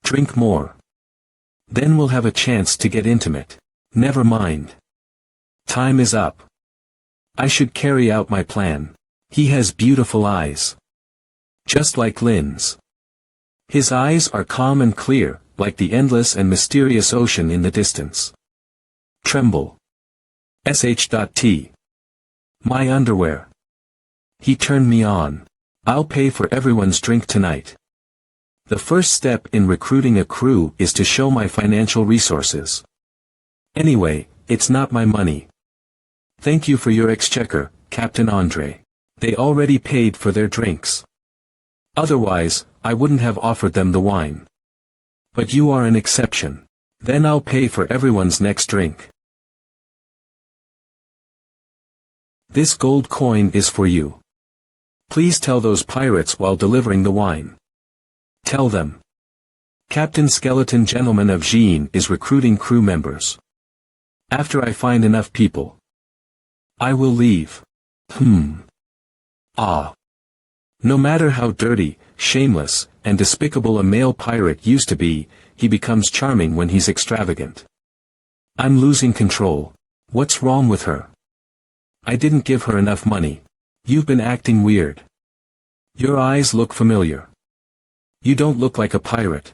Drink more. Then we'll have a chance to get intimate. Never mind. Time is up. I should carry out my plan. He has beautiful eyes. Just like Lynn's. His eyes are calm and clear, like the endless and mysterious ocean in the distance. Tremble. Sh.t. My underwear. He turned me on. I'll pay for everyone's drink tonight. The first step in recruiting a crew is to show my financial resources. Anyway, it's not my money. Thank you for your exchequer, Captain Andre. They already paid for their drinks. Otherwise, I wouldn't have offered them the wine. But you are an exception. Then I'll pay for everyone's next drink. This gold coin is for you. Please tell those pirates while delivering the wine. Tell them. Captain Skeleton Gentleman of Jean is recruiting crew members. After I find enough people, I will leave. Ah. No matter how dirty, shameless, and despicable a male pirate used to be, he becomes charming when he's extravagant. I'm losing control. What's wrong with her? I didn't give her enough money. You've been acting weird. Your eyes look familiar. You don't look like a pirate.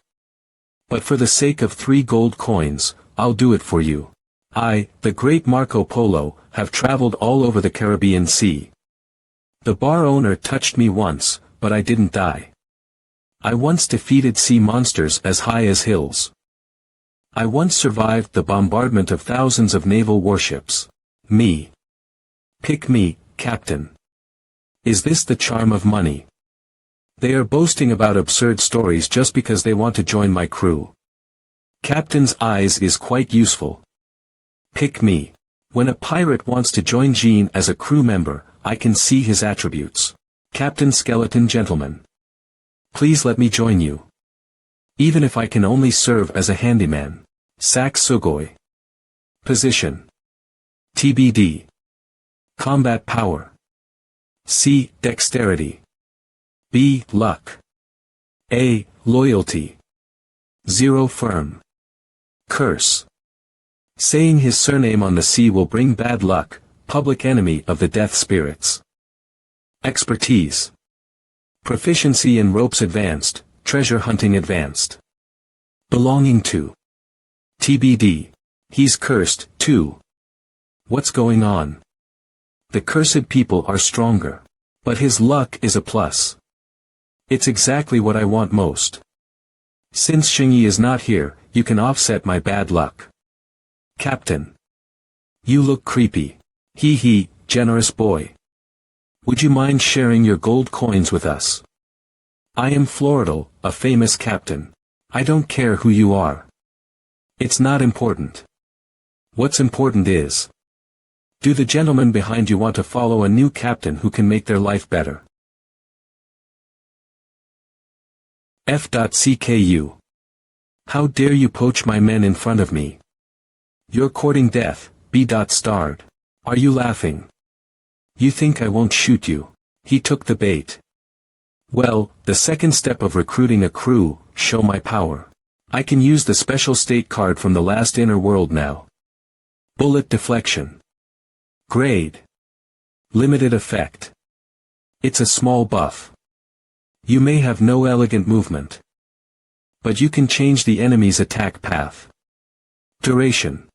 But for the sake of 3 gold coins, I'll do it for you. I, the great Marco Polo, have traveled all over the Caribbean Sea. The bar owner touched me once, but I didn't die. I once defeated sea monsters as high as hills. I once survived the bombardment of thousands of naval warships. Me. Pick me, Captain. Is this the charm of money? They are boasting about absurd stories just because they want to join my crew. Captain's eyes is quite useful. Pick me. When a pirate wants to join Jean as a crew member, I can see his attributes. Captain Skeleton Gentleman. Please let me join you. Even if I can only serve as a handyman. Sak Sugoi. Position. TBD. Combat power. C. Dexterity. B. Luck. A. Loyalty. 0 firm. Curse. Saying his surname on the sea will bring bad luck, public enemy of the death spirits. Expertise. Proficiency in ropes advanced, treasure hunting advanced. Belonging to. TBD. He's cursed, too. What's going on? The cursed people are stronger. But his luck is a plus. It's exactly what I want most. Since Xingyi is not here, you can offset my bad luck. Captain. You look creepy. Hee hee, generous boy. Would you mind sharing your gold coins with us? I am Floridel, a famous captain. I don't care who you are. It's not important. What's important is, do the gentlemen behind you want to follow a new captain who can make their life better? F.CKU. How dare you poach my men in front of me? You're courting death, B. Starred. Are you laughing? You think I won't shoot you? He took the bait. Well, the second step of recruiting a crew, show my power. I can use the special state card from the last inner world now. Bullet deflection. Grade. Limited effect. It's a small buff. You may have no elegant movement. But you can change the enemy's attack path. Duration.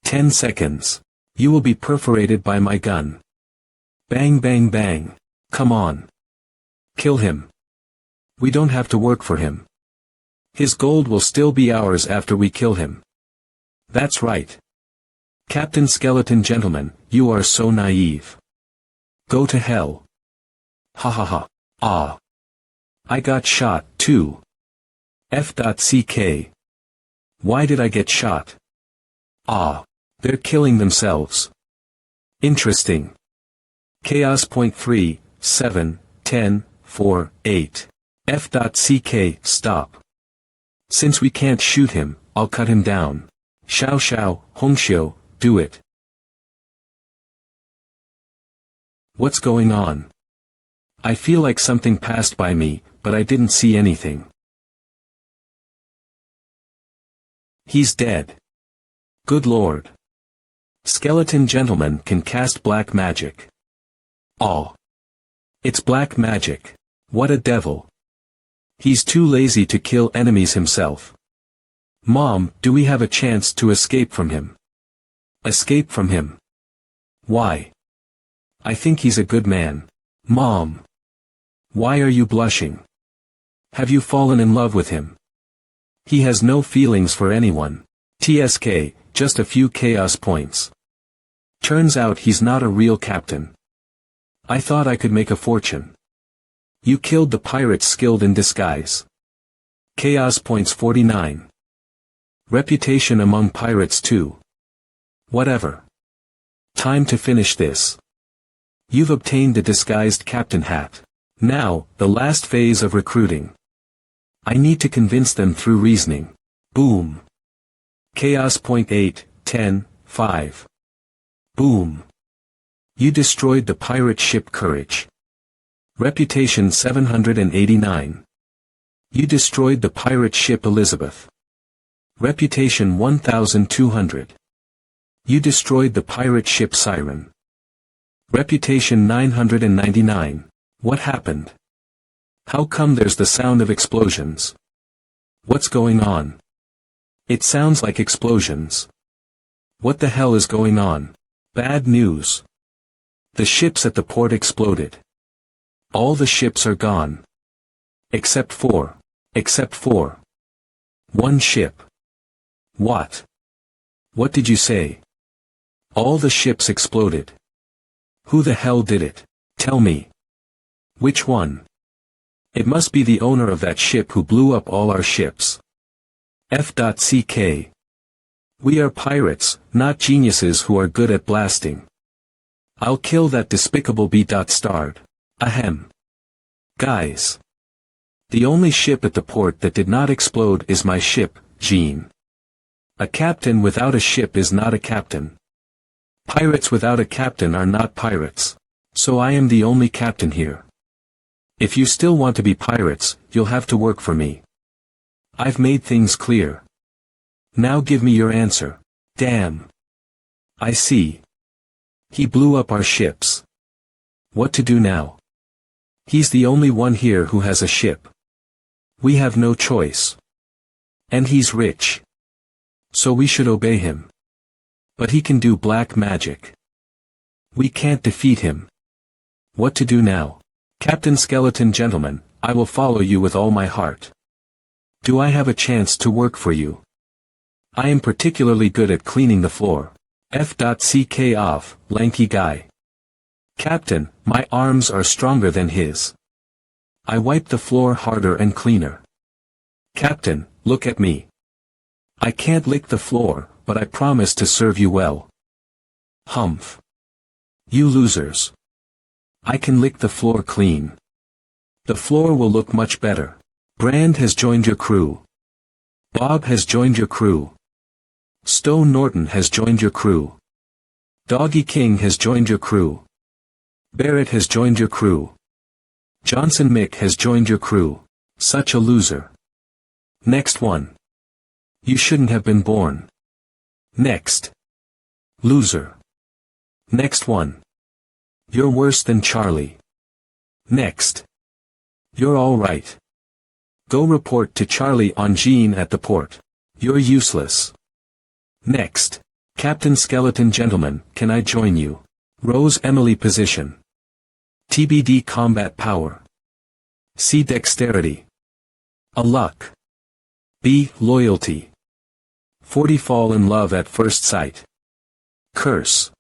10 seconds. You will be perforated by my gun. Bang bang bang. Come on. Kill him. We don't have to work for him. His gold will still be ours after we kill him. That's right. Captain Skeleton Gentleman, you are so naive. Go to hell. Ha ha ha. Ah. I got shot, too. F.CK. Why did I get shot? Ah. They're killing themselves. Interesting. Chaos point 3, 7, 10, 4, 8. F.CK. Stop. Since we can't shoot him, I'll cut him down. Xiao Xiao, Hongxiu, do it. What's going on? I feel like something passed by me, but I didn't see anything. He's dead. Good lord. Skeleton Gentleman can cast black magic. Oh. It's black magic. What a devil. He's too lazy to kill enemies himself. Mom, do we have a chance to escape from him? Escape from him? Why? I think he's a good man. Mom. Why are you blushing? Have you fallen in love with him? He has no feelings for anyone. TSK, just a few chaos points. Turns out he's not a real captain. I thought I could make a fortune. You killed the pirates skilled in disguise. Chaos points 49. Reputation among pirates too. Whatever. Time to finish this. You've obtained the disguised captain hat. Now, the last phase of recruiting. I need to convince them through reasoning. Boom. Chaos point 8, 10, 5. Boom. You destroyed the pirate ship Courage. Reputation 789. You destroyed the pirate ship Elizabeth. Reputation 1200. You destroyed the pirate ship Siren. Reputation 999. What happened? How come there's the sound of explosions? What's going on? It sounds like explosions. What the hell is going on? Bad news. The ships at the port exploded. All the ships are gone. Except for one ship. What? What did you say? All the ships exploded. Who the hell did it? Tell me. Which one? It must be the owner of that ship who blew up all our ships. F.CK. We are pirates, not geniuses who are good at blasting. I'll kill that despicable B.Starred. Ahem. Guys. The only ship at the port that did not explode is my ship, Jean. A captain without a ship is not a captain. Pirates without a captain are not pirates. So I am the only captain here. If you still want to be pirates, you'll have to work for me. I've made things clear. Now give me your answer. Damn. I see. He blew up our ships. What to do now? He's the only one here who has a ship. We have no choice. And he's rich. So we should obey him. But he can do black magic. We can't defeat him. What to do now? Captain Skeleton Gentleman, I will follow you with all my heart. Do I have a chance to work for you? I am particularly good at cleaning the floor. F.CK off, lanky guy. Captain, my arms are stronger than his. I wipe the floor harder and cleaner. Captain, look at me. I can't lick the floor, but I promise to serve you well. Humph. You losers. I can lick the floor clean. The floor will look much better. Brand has joined your crew. Bob has joined your crew. Stone Norton has joined your crew. Doggy King has joined your crew. Barrett has joined your crew. Johnson Mick has joined your crew. Such a loser. Next one. You shouldn't have been born. Next. Loser. Next one. You're worse than Charlie. Next. You're all right. Go report to Charlie on Jean at the port. You're useless. Next. Captain Skeleton Gentleman, can I join you? Rose Emily position. TBD combat power. C dexterity. A luck. B loyalty. 40 fall in love at first sight. Curse.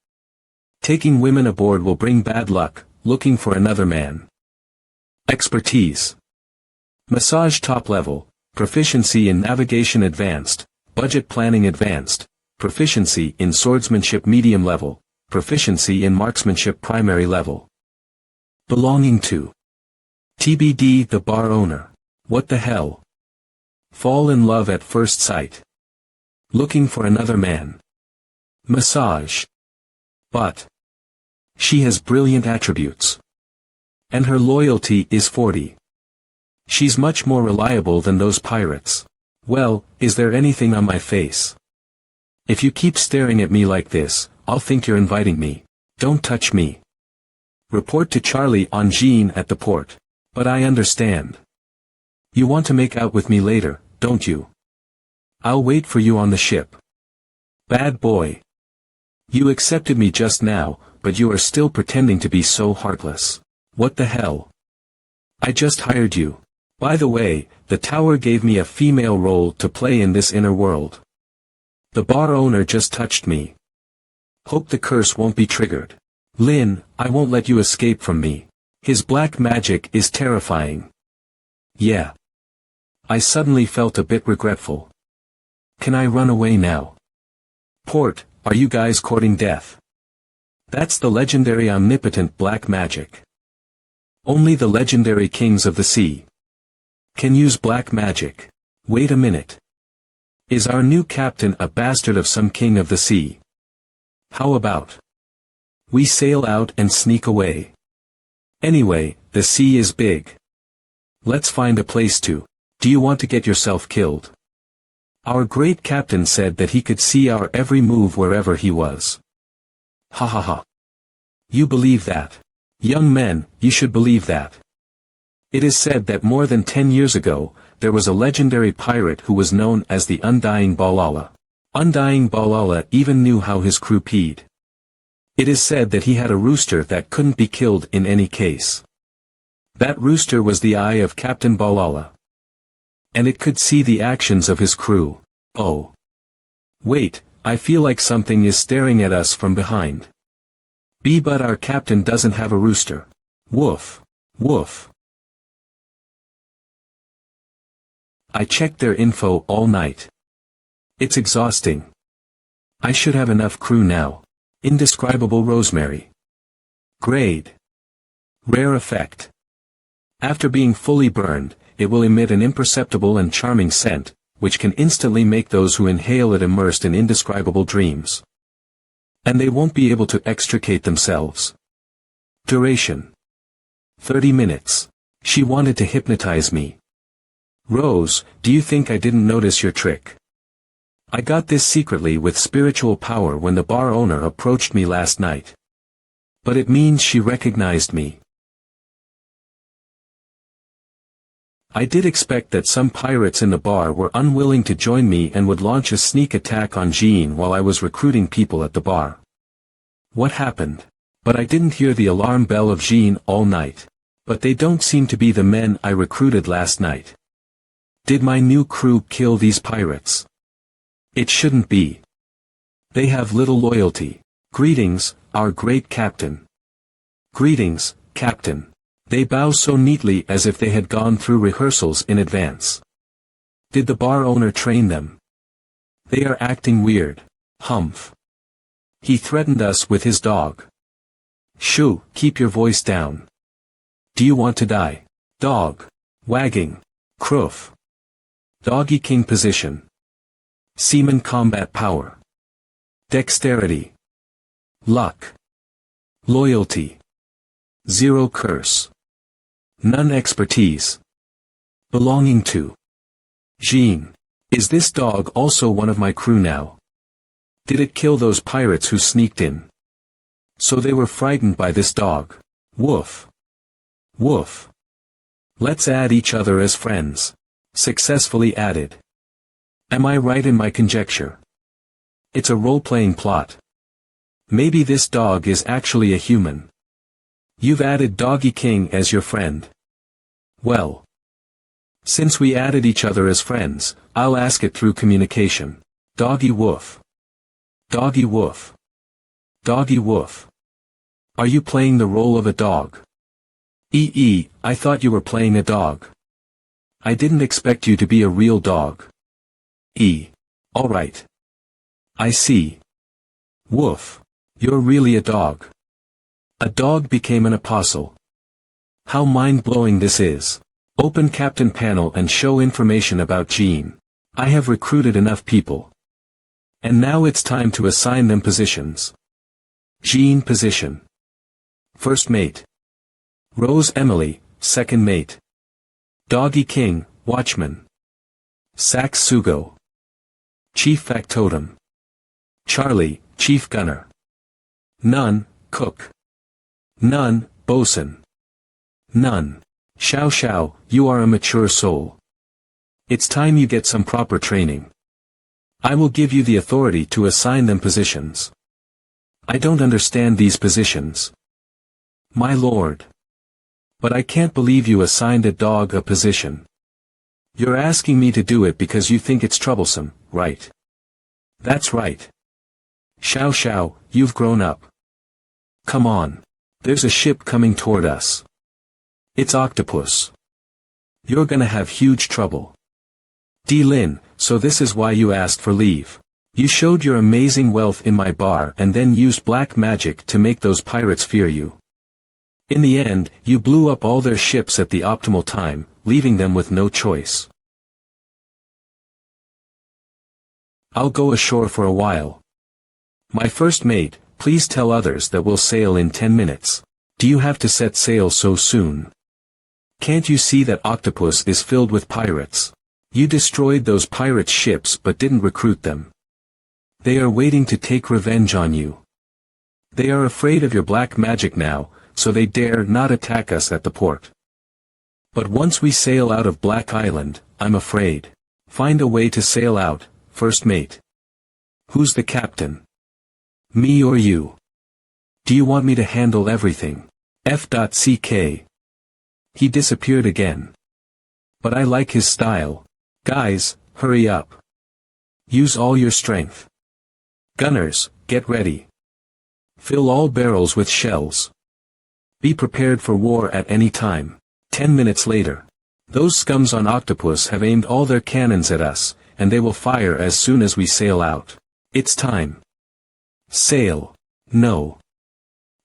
Taking women aboard will bring bad luck, looking for another man. Expertise. Massage top level, proficiency in navigation advanced, budget planning advanced, proficiency in swordsmanship medium level, proficiency in marksmanship primary level. Belonging to. TBD the bar owner. What the hell? Fall in love at first sight. Looking for another man. Massage. But. She has brilliant attributes. And her loyalty is 40. She's much more reliable than those pirates. Well, is there anything on my face? If you keep staring at me like this, I'll think you're inviting me. Don't touch me. Report to Charlie on Jean at the port. But I understand. You want to make out with me later, don't you? I'll wait for you on the ship. Bad boy. You accepted me just now, but you are still pretending to be so heartless. What the hell? I just hired you. By the way, the tower gave me a female role to play in this inner world. The bar owner just touched me. Hope the curse won't be triggered. Lin, I won't let you escape from me. His black magic is terrifying. Yeah. I suddenly felt a bit regretful. Can I run away now? Port, are you guys courting death? That's the legendary omnipotent black magic. Only the legendary kings of the sea can use black magic. Wait a minute. Is our new captain a bastard of some king of the sea? How about we sail out and sneak away? Anyway, the sea is big. Let's find a place to. Do you want to get yourself killed? Our great captain said that he could see our every move wherever he was. Ha ha ha. You believe that? Young men, you should believe that. It is said that more than 10 years ago, there was a legendary pirate who was known as the Undying Balala. Undying Balala even knew how his crew peed. It is said that he had a rooster that couldn't be killed in any case. That rooster was the eye of Captain Balala. And it could see the actions of his crew. Oh. Wait, I feel like something is staring at us from behind. But our captain doesn't have a rooster. Woof. Woof. I checked their info all night. It's exhausting. I should have enough crew now. Indescribable rosemary. Grade. Rare effect. After being fully burned, it will emit an imperceptible and charming scent, which can instantly make those who inhale it immersed in indescribable dreams. And they won't be able to extricate themselves. Duration. 30 minutes. She wanted to hypnotize me. Rose, do you think I didn't notice your trick? I got this secretly with spiritual power when the bar owner approached me last night. But it means she recognized me. I did expect that some pirates in the bar were unwilling to join me and would launch a sneak attack on Jean while I was recruiting people at the bar. What happened? But I didn't hear the alarm bell of Jean all night. But they don't seem to be the men I recruited last night. Did my new crew kill these pirates? It shouldn't be. They have little loyalty. Greetings, our great captain. Greetings, captain. They bow so neatly as if they had gone through rehearsals in advance. Did the bar owner train them? They are acting weird. Humph. He threatened us with his dog. Shoo, keep your voice down. Do you want to die? Dog. Wagging. Croof. Doggy king position. Seaman combat power. Dexterity. Luck. Loyalty. Zero curse. None expertise. Belonging to. Jean. Is this dog also one of my crew now? Did it kill those pirates who sneaked in? So they were frightened by this dog. Woof. Woof. Let's add each other as friends. Successfully added. Am I right in my conjecture? It's a role-playing plot. Maybe this dog is actually a human. You've added Doggy King as your friend. Well. Since we added each other as friends, I'll ask it through communication. Doggy woof. Doggy woof. Doggy woof. Are you playing the role of a dog? I thought you were playing a dog. I didn't expect you to be a real dog. Alright. I see. Woof. You're really a dog. A dog became an apostle. How mind-blowing this is. Open Captain panel and show information about Jean. I have recruited enough people. And now it's time to assign them positions. Jean position. First mate. Rose Emily, second mate. Doggy King, watchman. Sax Sugo. Chief factotum. Charlie, chief gunner. Nun, cook. Nun, bosun. Nun. Xiao Xiao, you are a mature soul. It's time you get some proper training. I will give you the authority to assign them positions. I don't understand these positions. My lord. But I can't believe you assigned a dog a position. You're asking me to do it because you think it's troublesome, right? That's right. Xiao Xiao, you've grown up. Come on. There's a ship coming toward us. It's Octopus. You're gonna have huge trouble. Lin, so this is why you asked for leave. You showed your amazing wealth in my bar and then used black magic to make those pirates fear you. In the end, you blew up all their ships at the optimal time, leaving them with no choice. I'll go ashore for a while. My first mate, please tell others that we'll sail in 10 minutes. Do you have to set sail so soon? Can't you see that Octopus is filled with pirates? You destroyed those pirate ships but didn't recruit them. They are waiting to take revenge on you. They are afraid of your black magic now, so they dare not attack us at the port. But once we sail out of Black Island, I'm afraid. Find a way to sail out, first mate. Who's the captain? Me or you? Do you want me to handle everything? F.ck. He disappeared again. But I like his style. Guys, hurry up. Use all your strength. Gunners, get ready. Fill all barrels with shells. Be prepared for war at any time. 10 minutes later. Those scums on Octopus have aimed all their cannons at us, and they will fire as soon as we sail out. It's time. Sail. No.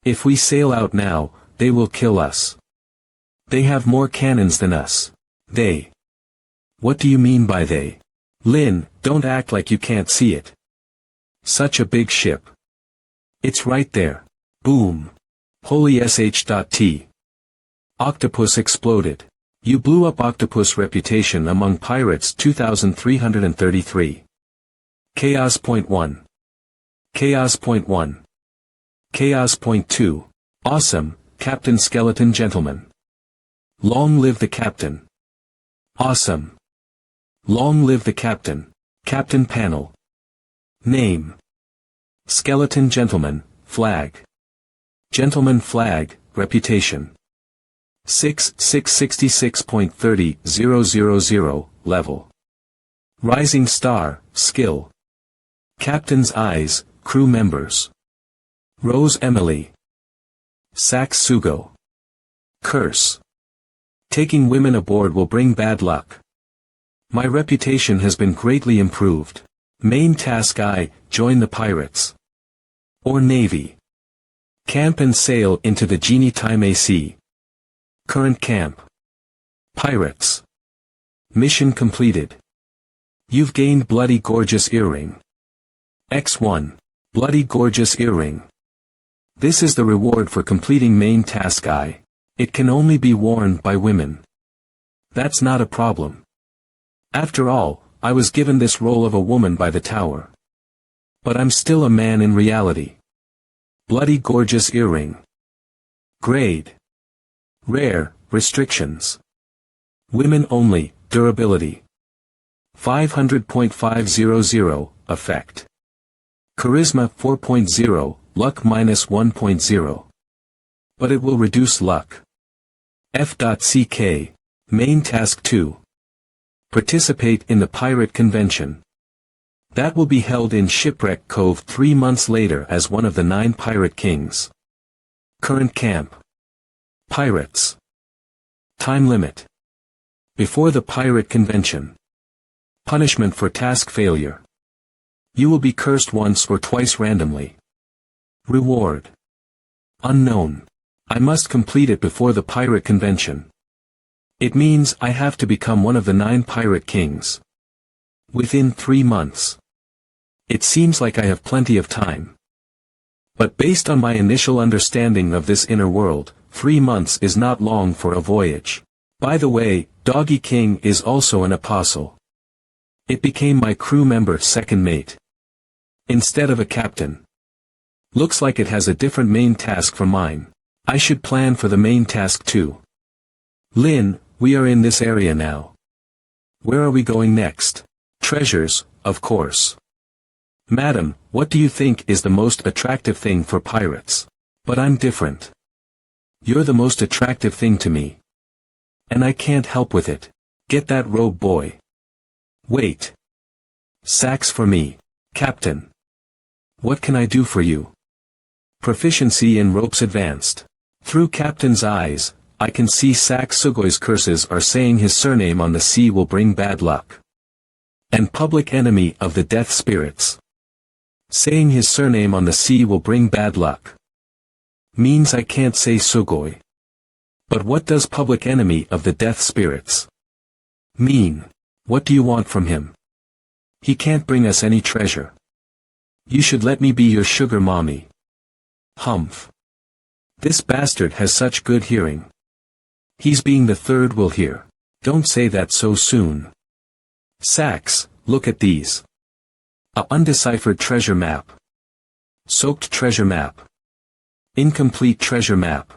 If we sail out now, they will kill us. They have more cannons than us. They. What do you mean by they? Lin, don't act like you can't see it. Such a big ship. It's right there. Boom. Holy sh.t. Octopus exploded. You blew up Octopus' reputation among pirates 2333. Chaos.1. Chaos.1. Chaos.2. Awesome, Captain Skeleton Gentleman. Long live the captain. Awesome. Long live the captain. Captain Panel. Name. Skeleton Gentleman, Flag. Gentleman Flag, Reputation. 666.30.000, Level. Rising Star, Skill. Captain's Eyes, Crew Members. Rose Emily. Sax Sugo. Curse. Taking women aboard will bring bad luck. My reputation has been greatly improved. Main task I, join the pirates. Or Navy. Camp and sail into the Genie Time Sea. Current camp. Pirates. Mission completed. You've gained Bloody Gorgeous Earring. X1. Bloody Gorgeous Earring. This is the reward for completing main task I. It can only be worn by women. That's not a problem. After all, I was given this role of a woman by the tower. But I'm still a man in reality. Bloody Gorgeous Earring. Grade. Rare, Restrictions. Women only, Durability. 500.500, Effect. Charisma 4.0, Luck minus 1.0. But it will reduce luck. F.ck. Main Task 2. Participate in the Pirate Convention. That will be held in Shipwreck Cove 3 months later as one of the 9 Pirate Kings. Current camp. Pirates. Time limit. Before the Pirate Convention. Punishment for task failure. You will be cursed once or twice randomly. Reward. Unknown. I must complete it before the Pirate Convention. It means I have to become one of the 9 Pirate Kings. Within 3 months. It seems like I have plenty of time. But based on my initial understanding of this inner world, 3 months is not long for a voyage. By the way, Doggy King is also an apostle. It became my crew member second mate. Instead of a captain. Looks like it has a different main task from mine. I should plan for the main task too. Lin, we are in this area now. Where are we going next? Treasures, of course. Madam, what do you think is the most attractive thing for pirates? But I'm different. You're the most attractive thing to me. And I can't help with it. Get that robe, boy. Wait. Sax for me, Captain. What can I do for you? Proficiency in ropes advanced. Through Captain's eyes, I can see Sax Sugoi's curses are saying his surname on the sea will bring bad luck. And public enemy of the death spirits. Saying his surname on the sea will bring bad luck. Means I can't say Sugoi. But what does public enemy of the death spirits mean? What do you want from him? He can't bring us any treasure. You should let me be your sugar mommy. Humph. This bastard has such good hearing. He's being the third will hear. Don't say that so soon. Sax, look at these. A undeciphered treasure map. Soaked treasure map. Incomplete treasure map.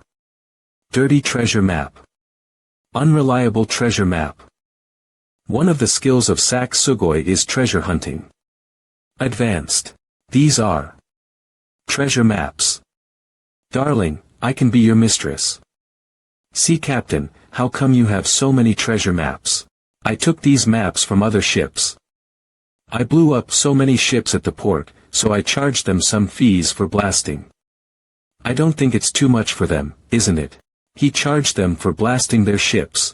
Dirty treasure map. Unreliable treasure map. One of the skills of Sak Sugoi is treasure hunting. Advanced. These are treasure maps. Darling, I can be your mistress. See Captain, how come you have so many treasure maps? I took these maps from other ships. I blew up so many ships at the port, so I charged them some fees for blasting. I don't think it's too much for them, isn't it? He charged them for blasting their ships.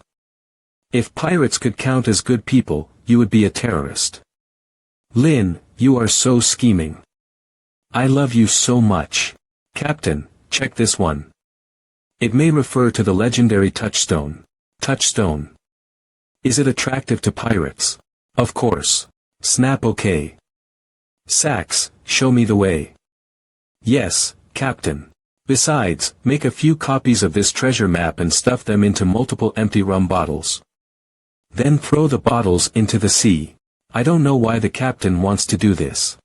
If pirates could count as good people, you would be a terrorist. Lin, you are so scheming. I love you so much. Captain, check this one. It may refer to the legendary touchstone. Touchstone. Is it attractive to pirates? Of course. Snap okay. Sax, show me the way. Yes, Captain. Besides, make a few copies of this treasure map and stuff them into multiple empty rum bottles. Then throw the bottles into the sea. I don't know why the captain wants to do this.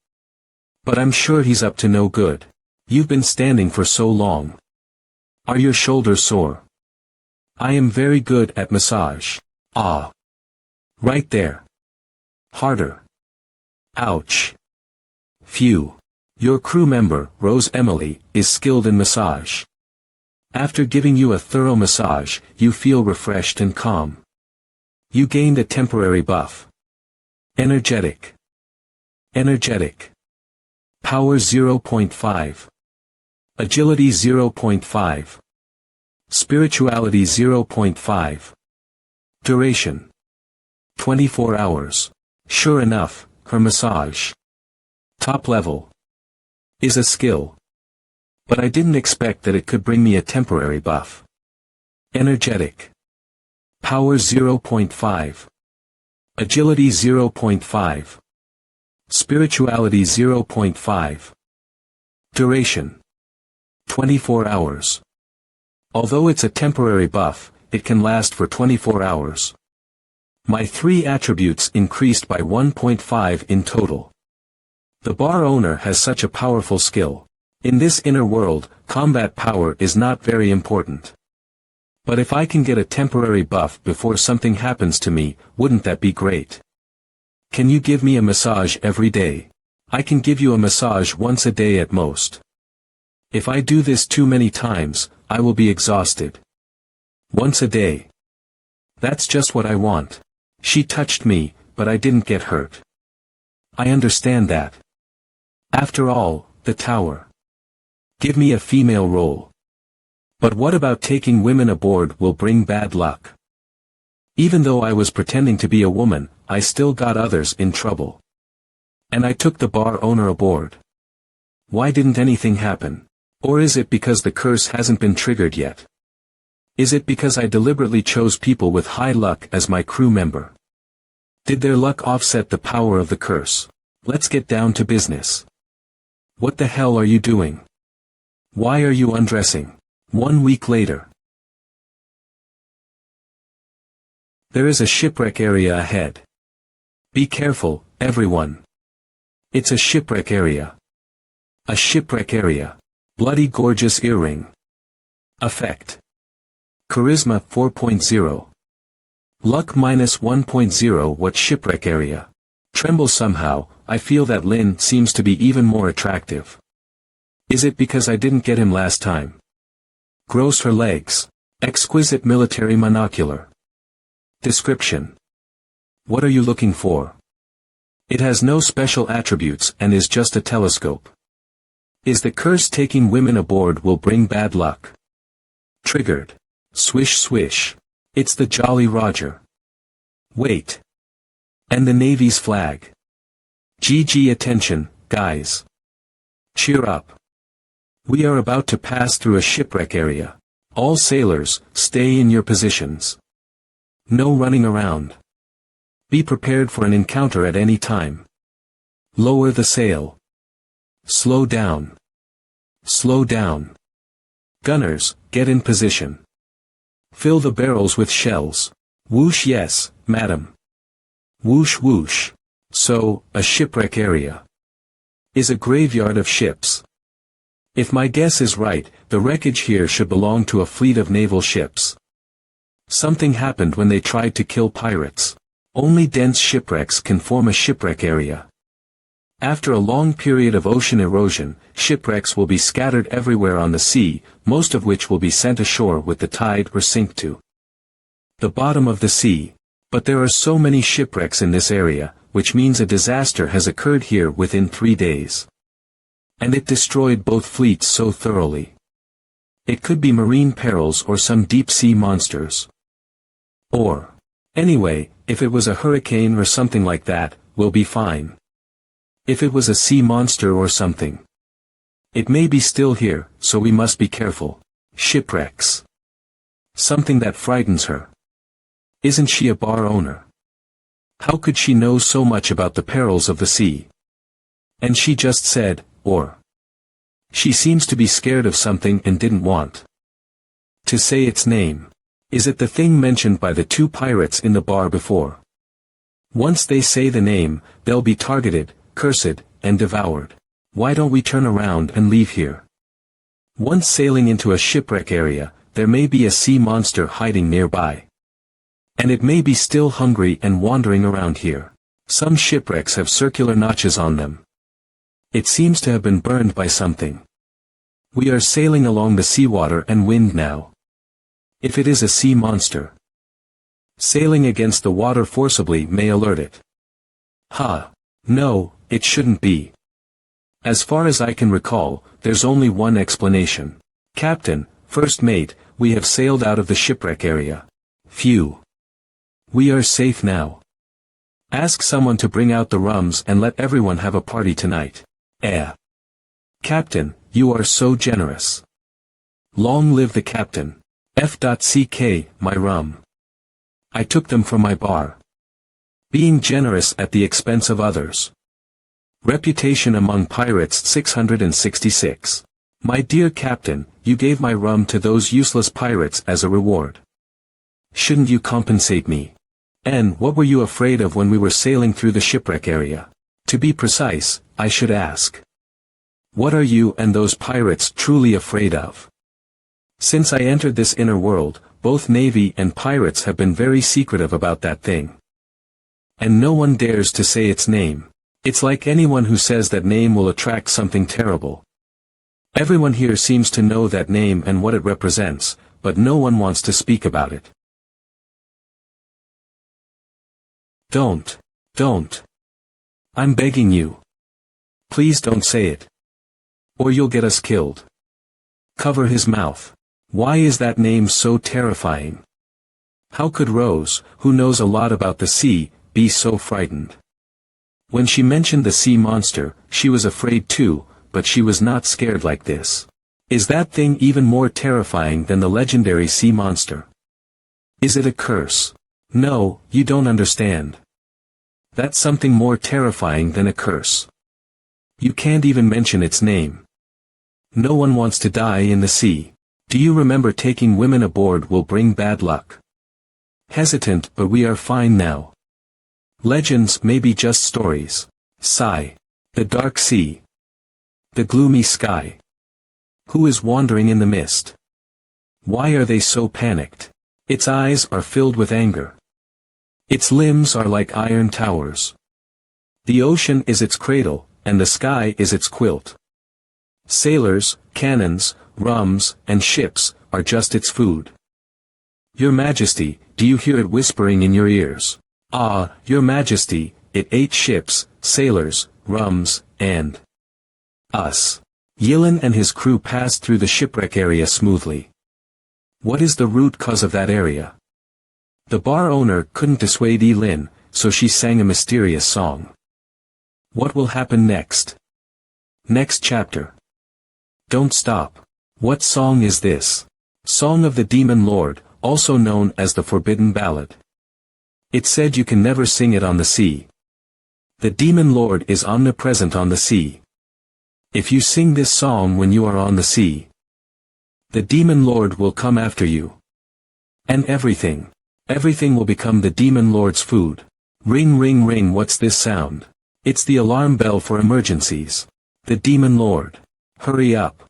But I'm sure he's up to no good. You've been standing for so long. Are your shoulders sore? I am very good at massage. Ah. Right there. Harder. Ouch. Phew. Your crew member, Rose Emily, is skilled in massage. After giving you a thorough massage, you feel refreshed and calm. You gained a temporary buff. Energetic. Energetic. Power 0.5. Agility 0.5. Spirituality 0.5. Duration. 24 hours. Sure enough, her massage. Top level. Is a skill. But I didn't expect that it could bring me a temporary buff. Energetic. Power 0.5. Agility 0.5. Spirituality 0.5. Duration. 24 hours. Although it's a temporary buff, it can last for 24 hours. My 3 attributes increased by 1.5 in total. The bar owner has such a powerful skill. In this inner world, combat power is not very important. But if I can get a temporary buff before something happens to me, wouldn't that be great? Can you give me a massage every day? I can give you a massage once a day at most. If I do this too many times, I will be exhausted. Once a day. That's just what I want. She touched me, but I didn't get hurt. I understand that. After all, the tower. Give me a female role. But what about taking women aboard will bring bad luck? Even though I was pretending to be a woman, I still got others in trouble. And I took the bar owner aboard. Why didn't anything happen? Or is it because the curse hasn't been triggered yet? Is it because I deliberately chose people with high luck as my crew member? Did their luck offset the power of the curse? Let's get down to business. What the hell are you doing? Why are you undressing? 1 week later. There is a shipwreck area ahead. Be careful, everyone. It's a shipwreck area. A shipwreck area. Bloody gorgeous earring. Effect. Charisma 4.0. Luck minus 1.0. What shipwreck area? Tremble somehow, I feel that Lin seems to be even more attractive. Is it because I didn't get him last time? Gross her legs. Exquisite military monocular. Description. What are you looking for? It has no special attributes and is just a telescope. Is the curse taking women aboard will bring bad luck? Triggered. Swish swish. It's the Jolly Roger. Wait. And the Navy's flag. GG attention, guys. Cheer up. We are about to pass through a shipwreck area. All sailors, stay in your positions. No running around. Be prepared for an encounter at any time. Lower the sail. Slow down. Slow down. Gunners, get in position. Fill the barrels with shells. Whoosh yes, madam. Whoosh whoosh. So, a shipwreck area is a graveyard of ships. If my guess is right, the wreckage here should belong to a fleet of naval ships. Something happened when they tried to kill pirates. Only dense shipwrecks can form a shipwreck area. After a long period of ocean erosion, shipwrecks will be scattered everywhere on the sea, most of which will be sent ashore with the tide or sink to the bottom of the sea. But there are so many shipwrecks in this area, which means a disaster has occurred here within 3 days. And it destroyed both fleets so thoroughly. It could be marine perils or some deep-sea monsters. Or, anyway, if it was a hurricane or something like that, we'll be fine. If it was a sea monster or something. It may be still here, so we must be careful. Shipwrecks. Something that frightens her. Isn't she a bar owner? How could she know so much about the perils of the sea? And she just said, or. She seems to be scared of something and didn't want to say its name. Is it the thing mentioned by the 2 pirates in the bar before? Once they say the name, they'll be targeted, cursed, and devoured. Why don't we turn around and leave here? Once sailing into a shipwreck area, there may be a sea monster hiding nearby. And it may be still hungry and wandering around here. Some shipwrecks have circular notches on them. It seems to have been burned by something. We are sailing along the seawater and wind now. If it is a sea monster, sailing against the water forcibly may alert it. No, it shouldn't be. As far as I can recall, there's only one explanation. Captain, first mate, we have sailed out of the shipwreck area. Phew. We are safe now. Ask someone to bring out the rums and let everyone have a party tonight. Captain, you are so generous. Long live the captain. F.CK, my rum. I took them from my bar. Being generous at the expense of others. Reputation among pirates 666. My dear captain, you gave my rum to those useless pirates as a reward. Shouldn't you compensate me? And what were you afraid of when we were sailing through the shipwreck area? To be precise, I should ask. What are you and those pirates truly afraid of? Since I entered this inner world, both Navy and pirates have been very secretive about that thing. And no one dares to say its name. It's like anyone who says that name will attract something terrible. Everyone here seems to know that name and what it represents, but no one wants to speak about it. Don't. I'm begging you. Please don't say it. Or you'll get us killed. Cover his mouth. Why is that name so terrifying? How could Rose, who knows a lot about the sea, be so frightened? When she mentioned the sea monster, she was afraid too, but she was not scared like this. Is that thing even more terrifying than the legendary sea monster? Is it a curse? No, you don't understand. That's something more terrifying than a curse. You can't even mention its name. No one wants to die in the sea. Do you remember taking women aboard will bring bad luck? Hesitant, but we are fine now. Legends may be just stories. Sigh. The dark sea. The gloomy sky. Who is wandering in the mist? Why are they so panicked? Its eyes are filled with anger. Its limbs are like iron towers. The ocean is its cradle, and the sky is its quilt. Sailors, cannons, rums, and ships are just its food. Your Majesty, do you hear it whispering in your ears? Ah, Your Majesty, it ate ships, sailors, rums, and us. Yilin and his crew passed through the shipwreck area smoothly. What is the root cause of that area? The bar owner couldn't dissuade Yilin, so she sang a mysterious song. What will happen next? Next chapter. Don't stop. What song is this? Song of the Demon Lord, also known as the Forbidden Ballad. It said you can never sing it on the sea. The Demon Lord is omnipresent on the sea. If you sing this song when you are on the sea, the Demon Lord will come after you. And everything will become the Demon Lord's food. Ring ring ring, what's this sound? It's the alarm bell for emergencies. The Demon Lord. Hurry up.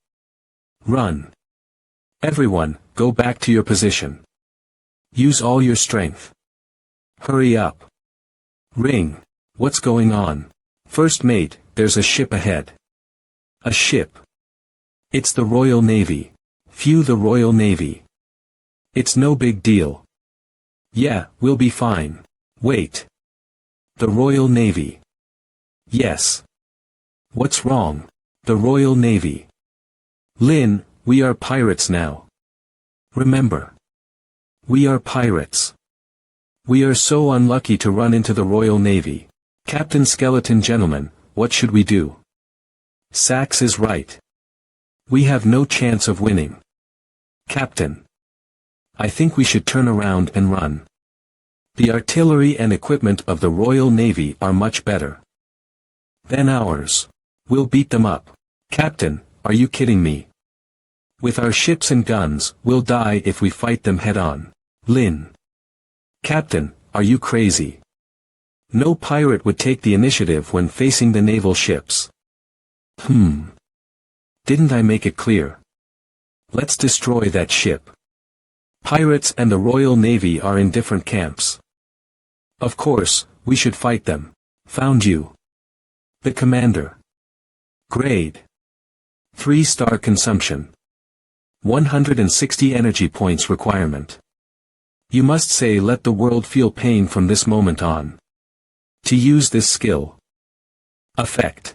Run. Everyone, go back to your position. Use all your strength. Hurry up. Ring. What's going on? First mate, there's a ship ahead. A ship. It's the Royal Navy. Phew, the Royal Navy. It's no big deal. Yeah, we'll be fine. Wait. The Royal Navy. Yes. What's wrong? The Royal Navy. Lin, we are pirates now. Remember. We are pirates. We are so unlucky to run into the Royal Navy. Captain Skeleton Gentleman, what should we do? Sax is right. We have no chance of winning. Captain. I think we should turn around and run. The artillery and equipment of the Royal Navy are much better than ours. We'll beat them up. Captain, are you kidding me? With our ships and guns, we'll die if we fight them head-on. Lin. Captain, are you crazy? No pirate would take the initiative when facing the naval ships. Didn't I make it clear? Let's destroy that ship. Pirates and the Royal Navy are in different camps. Of course, we should fight them. Found you. The commander. Grade. 3-star consumption. 160 energy points requirement. You must say let the world feel pain from this moment on. To use this skill. Effect.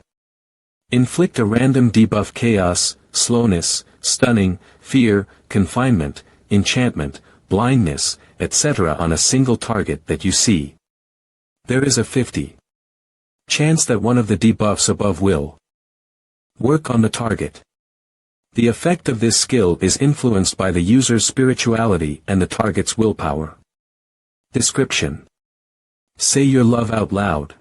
Inflict a random debuff chaos, slowness, stunning, fear, confinement, enchantment, blindness, etc. on a single target that you see. There is a 50% chance that one of the debuffs above will work on the target. The effect of this skill is influenced by the user's spirituality and the target's willpower. Description. Say your love out loud.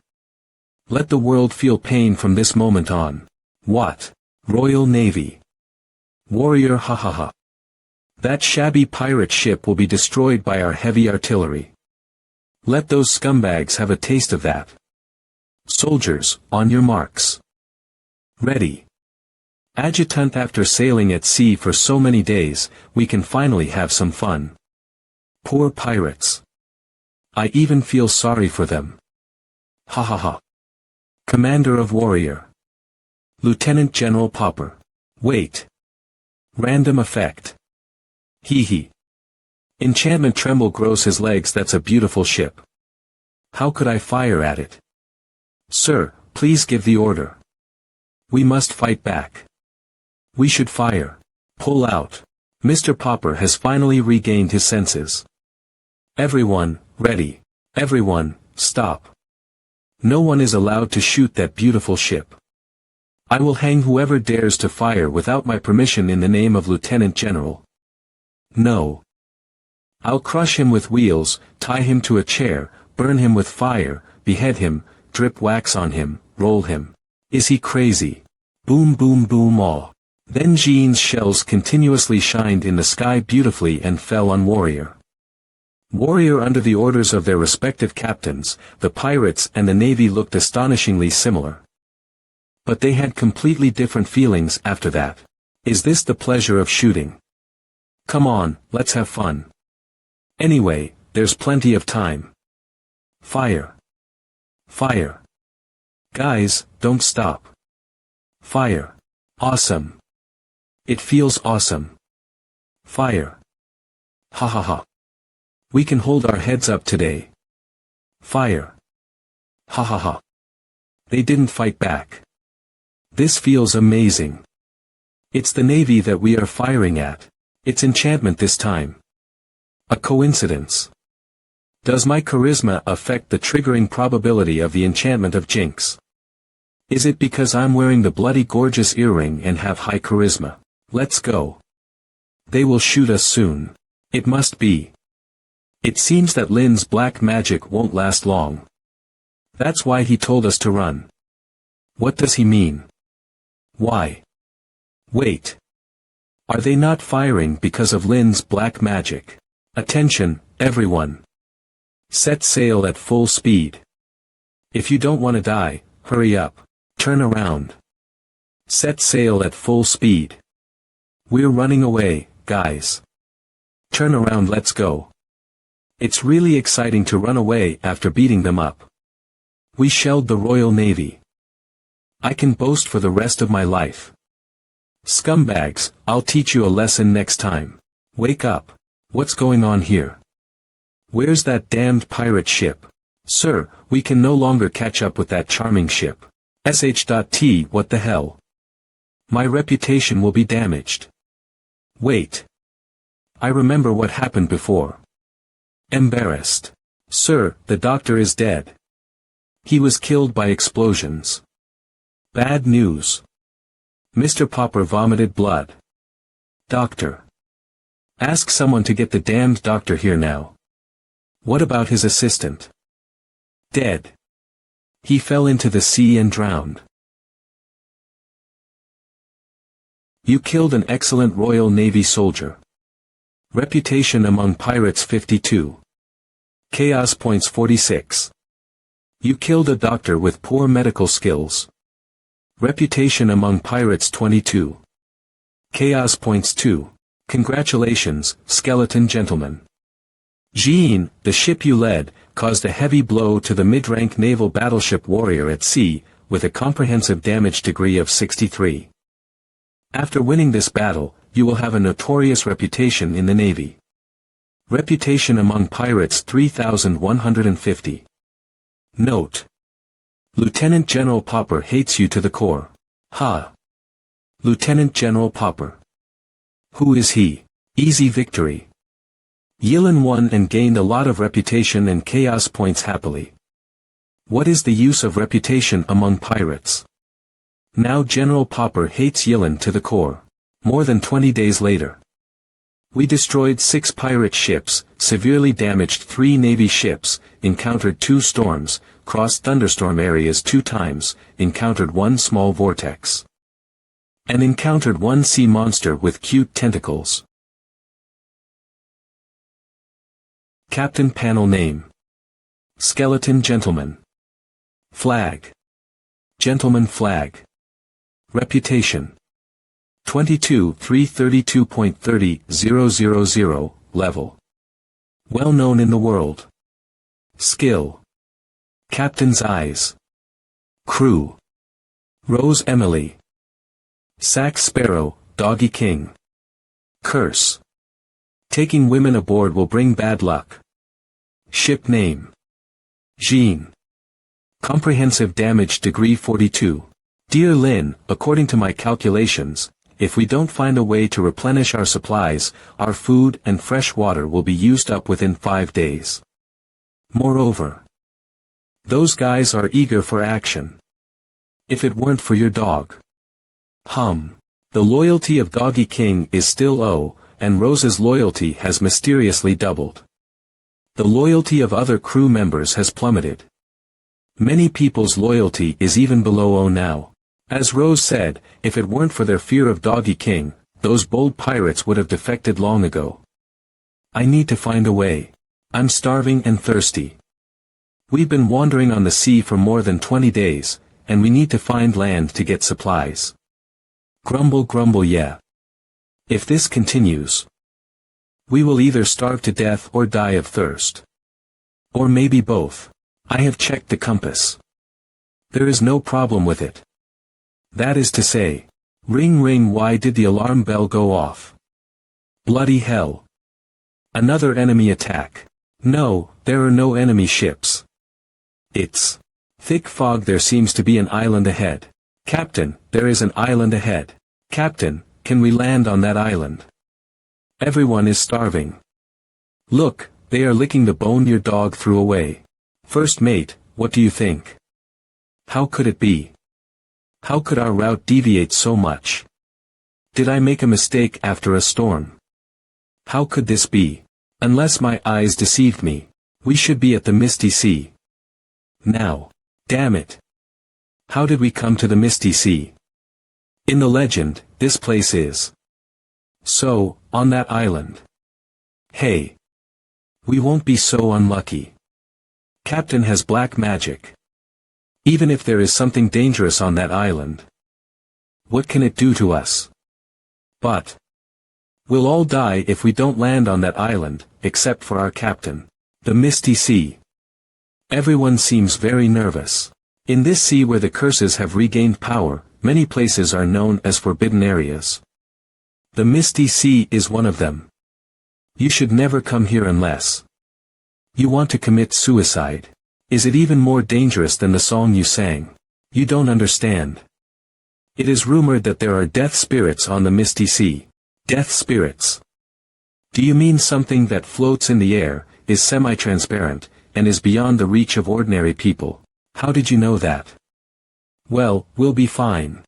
Let the world feel pain from this moment on. What? Royal Navy. Warrior, hahaha. That shabby pirate ship will be destroyed by our heavy artillery. Let those scumbags have a taste of that. Soldiers, on your marks. Ready. Adjutant, after sailing at sea for so many days, we can finally have some fun. Poor pirates. I even feel sorry for them. Hahaha. Commander of Warrior. Lieutenant General Popper. Wait. Random effect. Hee hee. Enchantment Tremble grows his legs. That's a beautiful ship. How could I fire at it? Sir, please give the order. We must fight back. We should fire. Pull out. Mr. Popper has finally regained his senses. Everyone, ready. Everyone, stop. No one is allowed to shoot that beautiful ship. I will hang whoever dares to fire without my permission in the name of Lieutenant General. No. I'll crush him with wheels, tie him to a chair, burn him with fire, behead him, drip wax on him, roll him. Is he crazy? Boom boom boom all. Then Jean's shells continuously shined in the sky beautifully and fell on Warrior. Warrior, under the orders of their respective captains, the pirates and the navy looked astonishingly similar. But they had completely different feelings after that. Is this the pleasure of shooting? Come on, let's have fun. Anyway, there's plenty of time. Fire. Fire. Guys, don't stop. Fire. Awesome. It feels awesome. Fire. Ha ha ha. We can hold our heads up today. Fire. Ha ha ha. They didn't fight back. This feels amazing. It's the Navy that we are firing at. It's enchantment this time. A coincidence. Does my charisma affect the triggering probability of the enchantment of Jinx? Is it because I'm wearing the bloody gorgeous earring and have high charisma? Let's go. They will shoot us soon. It must be. It seems that Lin's black magic won't last long. That's why he told us to run. What does he mean? Why? Wait. Are they not firing because of Lin's black magic? Attention, everyone. Set sail at full speed. If you don't want to die, hurry up. Turn around. Set sail at full speed. We're running away, guys. Turn around, let's go. It's really exciting to run away after beating them up. We shelled the Royal Navy. I can boast for the rest of my life. Scumbags, I'll teach you a lesson next time. Wake up. What's going on here? Where's that damned pirate ship? Sir, we can no longer catch up with that charming ship. Sh.T. What the hell? My reputation will be damaged. Wait. I remember what happened before. Embarrassed. Sir, the doctor is dead. He was killed by explosions. Bad news. Mr. Popper vomited blood. Doctor. Ask someone to get the damned doctor here now. What about his assistant? Dead. He fell into the sea and drowned. You killed an excellent Royal Navy soldier. Reputation among pirates 52. Chaos points 46. You killed a doctor with poor medical skills. Reputation among pirates 22. Chaos points 2. Congratulations, skeleton gentleman. Jean, the ship you led, caused a heavy blow to the mid-rank naval battleship Warrior at sea, with a comprehensive damage degree of 63. After winning this battle, you will have a notorious reputation in the Navy. Reputation among pirates 3150. Note. Lieutenant General Popper hates you to the core. Ha! Lieutenant General Popper. Who is he? Easy victory. Yilin won and gained a lot of reputation and chaos points happily. What is the use of reputation among pirates? Now General Popper hates Yilin to the core. More than 20 days later. We destroyed 6 pirate ships, severely damaged 3 Navy ships, encountered 2 storms, crossed thunderstorm areas 2 times, encountered 1 small vortex. And encountered 1 sea monster with cute tentacles. Captain panel name. Skeleton Gentleman. Flag. Gentleman Flag. Reputation. 22-332.30-000, level. Well known in the world. Skill. Captain's Eyes. Crew. Rose Emily. Sack Sparrow, Doggy King. Curse. Taking women aboard will bring bad luck. Ship name. Jean. Comprehensive damage degree 42. Dear Lin, according to my calculations, if we don't find a way to replenish our supplies, our food and fresh water will be used up within 5 days. Moreover, those guys are eager for action. If it weren't for your dog. The loyalty of Doggy King is still O, and Rose's loyalty has mysteriously doubled. The loyalty of other crew members has plummeted. Many people's loyalty is even below O now. As Rose said, if it weren't for their fear of Doggy King, those bold pirates would have defected long ago. I need to find a way. I'm starving and thirsty. We've been wandering on the sea for more than 20 days, and we need to find land to get supplies. Grumble grumble yeah. If this continues, we will either starve to death or die of thirst. Or maybe both. I have checked the compass. There is no problem with it. That is to say, ring ring, why did the alarm bell go off? Bloody hell. Another enemy attack. No, there are no enemy ships. It's thick fog. There seems to be an island ahead. Captain, there is an island ahead. Captain, can we land on that island? Everyone is starving. Look, they are licking the bone your dog threw away. First mate, what do you think? How could it be? How could our route deviate so much? Did I make a mistake after a storm? How could this be? Unless my eyes deceived me, we should be at the Misty Sea. Now, damn it. How did we come to the Misty Sea? In the legend, this place is. So, on that island. Hey. We won't be so unlucky. Captain has black magic. Even if there is something dangerous on that island. What can it do to us? But. We'll all die if we don't land on that island, except for our captain. The Misty Sea. Everyone seems very nervous. In this sea where the curses have regained power, many places are known as forbidden areas. The Misty Sea is one of them. You should never come here unless you want to commit suicide. Is it even more dangerous than the song you sang? You don't understand. It is rumored that there are death spirits on the Misty Sea. Death spirits. Do you mean something that floats in the air, is semi-transparent, and is beyond the reach of ordinary people? How did you know that? Well, we'll be fine.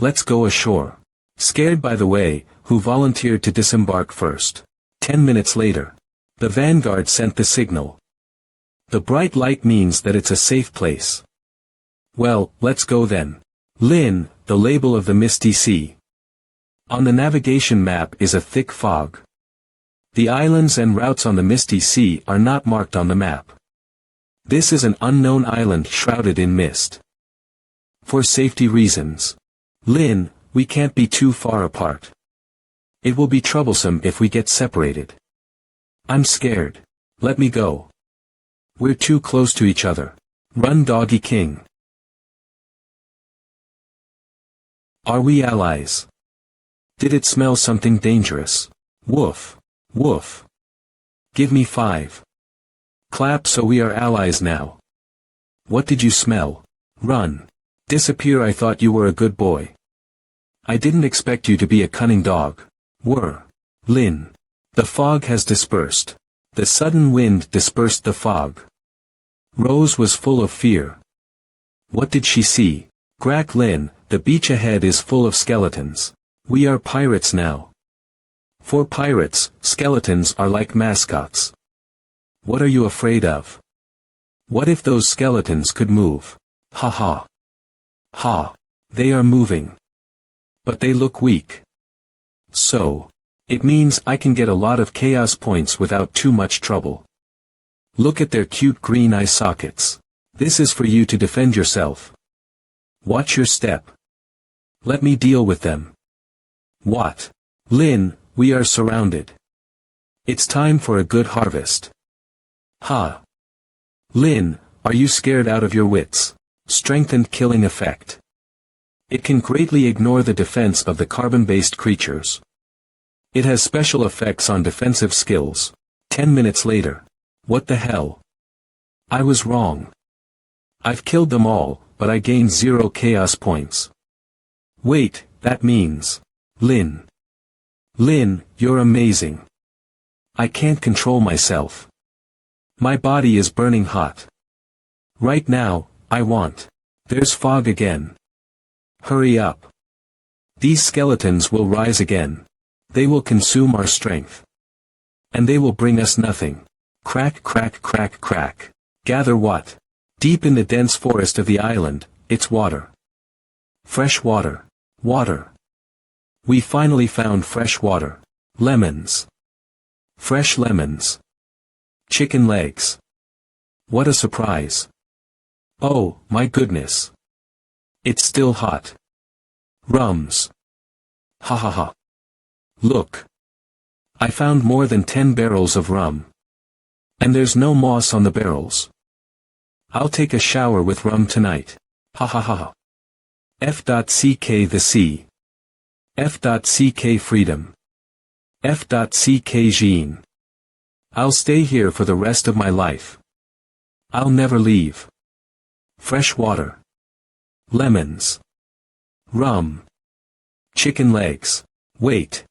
Let's go ashore. Scared by the way, who volunteered to disembark first? 10 minutes later. The vanguard sent the signal. The bright light means that it's a safe place. Well, let's go then. Lin, the label of the Misty Sea. On the navigation map is a thick fog. The islands and routes on the Misty Sea are not marked on the map. This is an unknown island shrouded in mist. For safety reasons. Lin, we can't be too far apart. It will be troublesome if we get separated. I'm scared. Let me go. We're too close to each other. Run, Doggy King. Are we allies? Did it smell something dangerous? Woof. Woof. Give me 5. Clap, so we are allies now. What did you smell? Run. Disappear, I thought you were a good boy. I didn't expect you to be a cunning dog. Were. Lin. The fog has dispersed. The sudden wind dispersed the fog. Rose was full of fear. What did she see? Grack Lin, the beach ahead is full of skeletons. We are pirates now. For pirates, skeletons are like mascots. What are you afraid of? What if those skeletons could move? Ha ha. Ha. They are moving. But they look weak. So. It means I can get a lot of chaos points without too much trouble. Look at their cute green eye sockets. This is for you to defend yourself. Watch your step. Let me deal with them. What? Lin, we are surrounded. It's time for a good harvest. Ha. Lin, are you scared out of your wits? Strengthened killing effect. It can greatly ignore the defense of the carbon-based creatures. It has special effects on defensive skills. 10 minutes later. What the hell? I was wrong. I've killed them all, but I gained 0 chaos points. Wait, that means. Lin. Lin, you're amazing. I can't control myself. My body is burning hot. Right now, I want. There's fog again. Hurry up. These skeletons will rise again. They will consume our strength. And they will bring us nothing. Crack, crack, crack, crack. Gather what? Deep in the dense forest of the island, it's water. Fresh water. Water. We finally found fresh water. Lemons. Fresh lemons. Chicken legs. What a surprise. Oh, my goodness. It's still hot. Rums. Ha ha ha. Look. I found more than 10 barrels of rum. And there's no moss on the barrels. I'll take a shower with rum tonight. Ha ha ha ha. F.CK the sea. F.CK freedom. F.CK Jean. I'll stay here for the rest of my life. I'll never leave. Fresh water. Lemons. Rum. Chicken legs. Wait.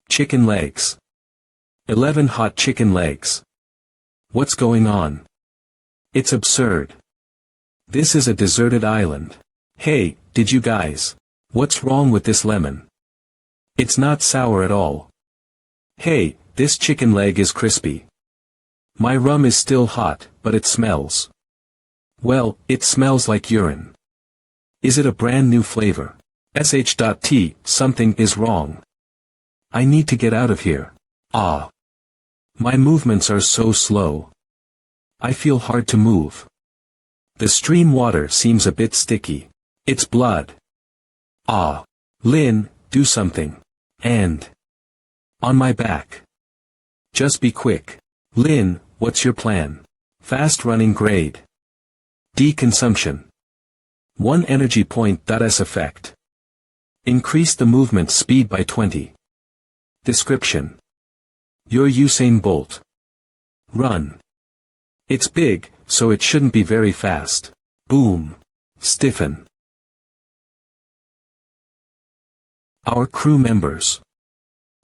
Chicken legs. 11 hot chicken legs. What's going on? It's absurd. This is a deserted island. Hey, did you guys? What's wrong with this lemon? It's not sour at all. Hey, this chicken leg is crispy. My rum is still hot, but it smells. Well, it smells like urine. Is it a brand new flavor? sh.t, something is wrong. I need to get out of here. Ah. My movements are so slow. I feel hard to move. The stream water seems a bit sticky. It's blood. Ah. Lin, do something. And. On my back. Just be quick. Lin, what's your plan? Fast running grade. D. Consumption. 1 energy point. S effect. Increase the movement speed by 20. Description. You're Usain Bolt. Run. It's big, so it shouldn't be very fast. Boom. Stiffen. Our crew members.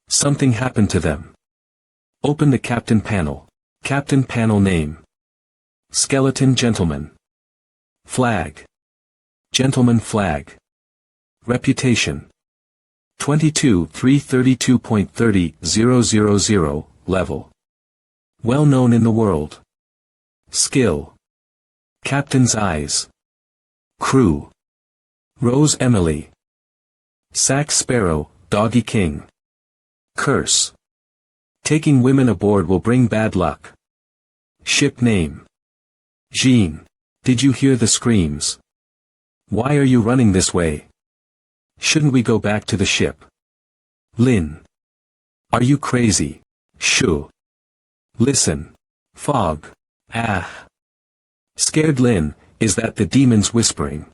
Something happened to them. Open the captain panel. Captain panel name. Skeleton gentleman. Flag. Gentleman flag. Reputation. 22-332.30-000, level. Well known in the world. Skill. Captain's eyes. Crew. Rose Emily. Sack Sparrow, Doggy King. Curse. Taking women aboard will bring bad luck. Ship name. Jean. Did you hear the screams? Why are you running this way? Shouldn't we go back to the ship? Lynn. Are you crazy? Shoo. Listen. Fog. Ah. Scared Lynn, is that the demons whispering?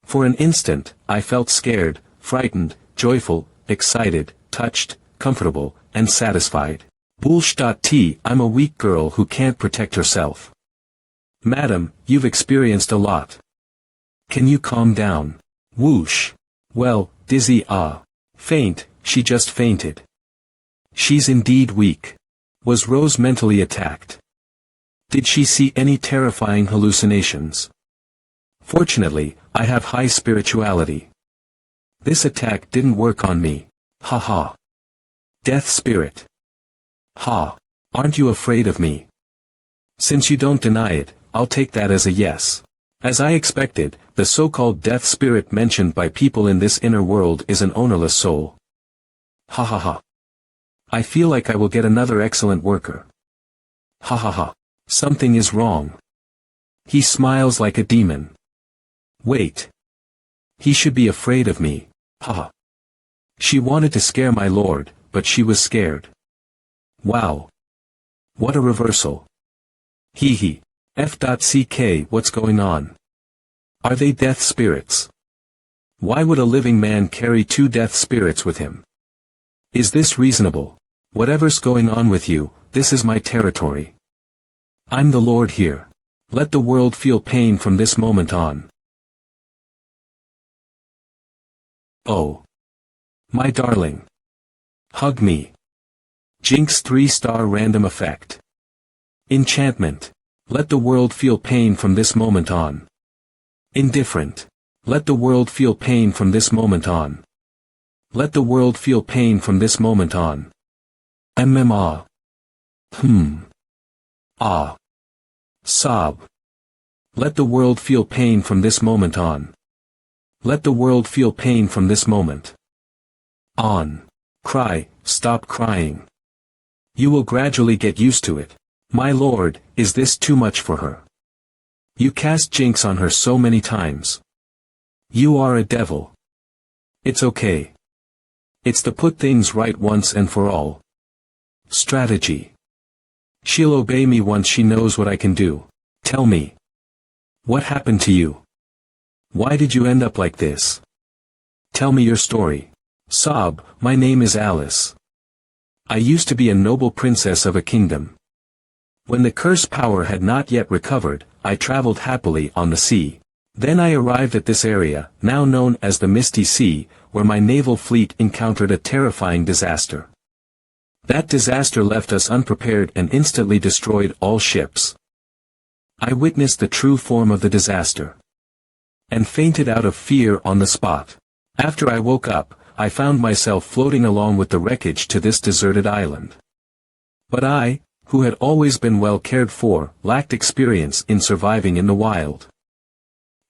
For an instant, I felt scared, frightened, joyful, excited, touched, comfortable, and satisfied. Bullsh.T. I'm a weak girl who can't protect herself. Madam, you've experienced a lot. Can you calm down? Whoosh. Well, dizzy faint, she just fainted. She's indeed weak. Was Rose mentally attacked? Did she see any terrifying hallucinations? Fortunately, I have high spirituality. This attack didn't work on me. Ha ha. Death spirit. Ha. Aren't you afraid of me? Since you don't deny it, I'll take that as a yes. As I expected, the so-called death spirit mentioned by people in this inner world is an ownerless soul. Ha ha ha. I feel like I will get another excellent worker. Ha ha ha. Something is wrong. He smiles like a demon. Wait. He should be afraid of me. Ha ha. She wanted to scare my lord, but she was scared. Wow. What a reversal. Hee hee. F.CK. What's going on? Are they death spirits? Why would a living man carry 2 death spirits with him? Is this reasonable? Whatever's going on with you, this is my territory. I'm the Lord here. Let the world feel pain from this moment on. Oh. My darling. Hug me. Jinx 3-star random effect. Enchantment. Let the world feel pain from this moment on. Indifferent. Let the world feel pain from this moment on. Let the world feel pain from this moment on. MMA. Ah. Sob. Let the world feel pain from this moment on. Let the world feel pain from this moment on. Cry, stop crying. You will gradually get used to it. My lord, is this too much for her? You cast Jinx on her so many times. You are a devil. It's okay. It's to put things right once and for all. Strategy. She'll obey me once she knows what I can do. Tell me. What happened to you? Why did you end up like this? Tell me your story. Sob, my name is Alice. I used to be a noble princess of a kingdom. When the curse power had not yet recovered, I traveled happily on the sea. Then I arrived at this area, now known as the Misty Sea, where my naval fleet encountered a terrifying disaster. That disaster left us unprepared and instantly destroyed all ships. I witnessed the true form of the disaster. And fainted out of fear on the spot. After I woke up, I found myself floating along with the wreckage to this deserted island. But I, who had always been well cared for, lacked experience in surviving in the wild.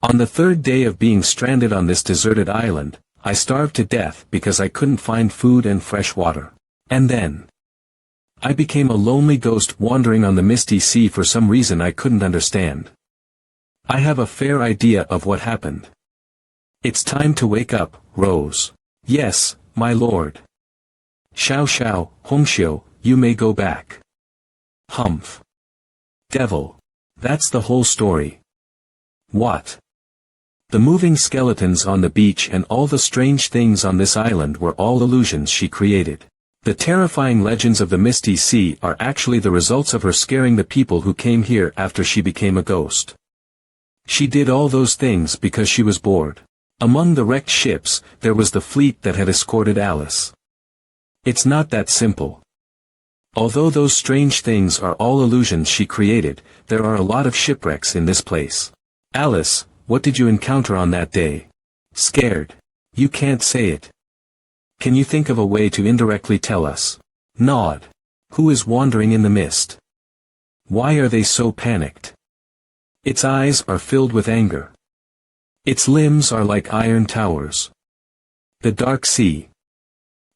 On the 3rd day of being stranded on this deserted island, I starved to death because I couldn't find food and fresh water. And then I became a lonely ghost wandering on the misty sea for some reason I couldn't understand. I have a fair idea of what happened. It's time to wake up, Rose. Yes, my lord. Xiao Xiao, Hongxiu, you may go back. Humph. Devil. That's the whole story. What? The moving skeletons on the beach and all the strange things on this island were all illusions she created. The terrifying legends of the Misty Sea are actually the results of her scaring the people who came here after she became a ghost. She did all those things because she was bored. Among the wrecked ships, there was the fleet that had escorted Alice. It's not that simple. Although those strange things are all illusions she created, there are a lot of shipwrecks in this place. Alice, what did you encounter on that day? Scared. You can't say it. Can you think of a way to indirectly tell us? Nod. Who is wandering in the mist? Why are they so panicked? Its eyes are filled with anger. Its limbs are like iron towers. The dark sea.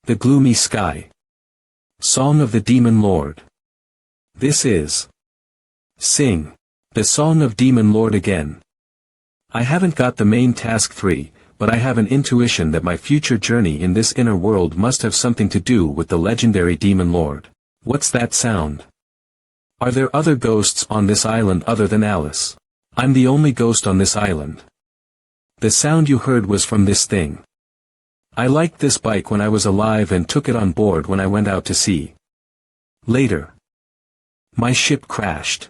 The gloomy sky. Song of the Demon Lord. This is. Sing. The Song of Demon Lord again. I haven't got the main task 3, but I have an intuition that my future journey in this inner world must have something to do with the legendary Demon Lord. What's that sound? Are there other ghosts on this island other than Alice? I'm the only ghost on this island. The sound you heard was from this thing. I liked this bike when I was alive and took it on board when I went out to sea. Later. My ship crashed.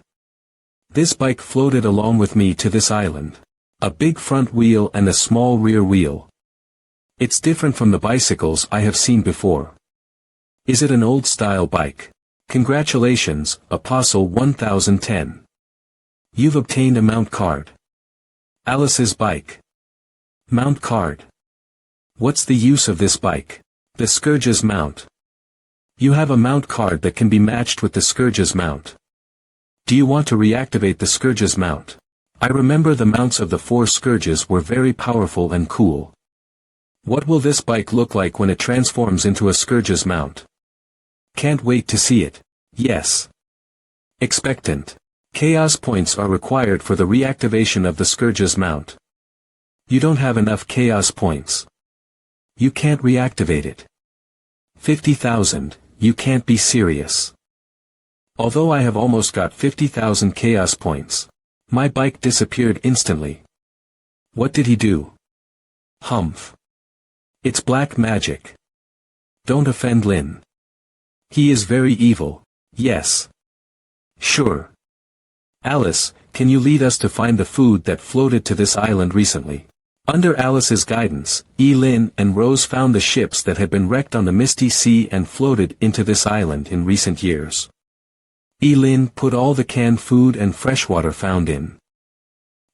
This bike floated along with me to this island. A big front wheel and a small rear wheel. It's different from the bicycles I have seen before. Is it an old-style bike? Congratulations, Apostle 1010. You've obtained a mount card. Alice's bike. Mount card. What's the use of this bike? The Scourge's mount. You have a mount card that can be matched with the Scourge's mount. Do you want to reactivate the Scourge's mount? I remember the mounts of the 4 Scourges were very powerful and cool. What will this bike look like when it transforms into a Scourge's mount? Can't wait to see it. Yes. Expectant. Chaos points are required for the reactivation of the Scourge's mount. You don't have enough chaos points. You can't reactivate it. 50,000, you can't be serious. Although I have almost got 50,000 chaos points. My bike disappeared instantly. What did he do? Humph. It's black magic. Don't offend Lin. He is very evil. Yes. Sure. Alice, can you lead us to find the food that floated to this island recently? Under Alice's guidance, Lin and Rose found the ships that had been wrecked on the Misty Sea and floated into this island in recent years. Lin put all the canned food and freshwater found in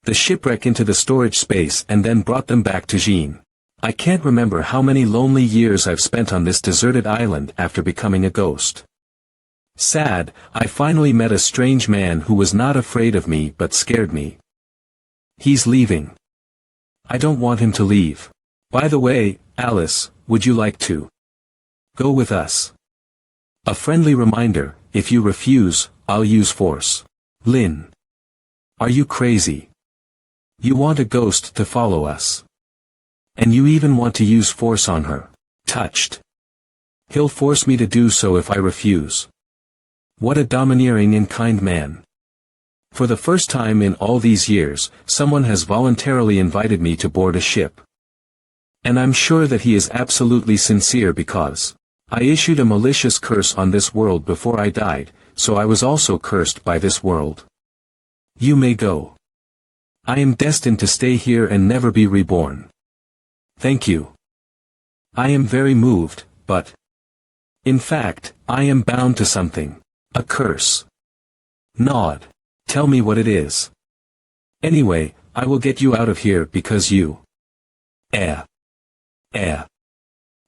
the shipwreck into the storage space and then brought them back to Jean. I can't remember how many lonely years I've spent on this deserted island after becoming a ghost. Sad, I finally met a strange man who was not afraid of me but scared me. He's leaving. I don't want him to leave. By the way, Alice, would you like to go with us? A friendly reminder, if you refuse, I'll use force. Lin. Are you crazy? You want a ghost to follow us. And you even want to use force on her. Touched. He'll force me to do so if I refuse. What a domineering and kind man. For the first time in all these years, someone has voluntarily invited me to board a ship. And I'm sure that he is absolutely sincere because I issued a malicious curse on this world before I died, so I was also cursed by this world. You may go. I am destined to stay here and never be reborn. Thank you. I am very moved, but in fact, I am bound to something. A curse. Nod. Tell me what it is. Anyway, I will get you out of here because you.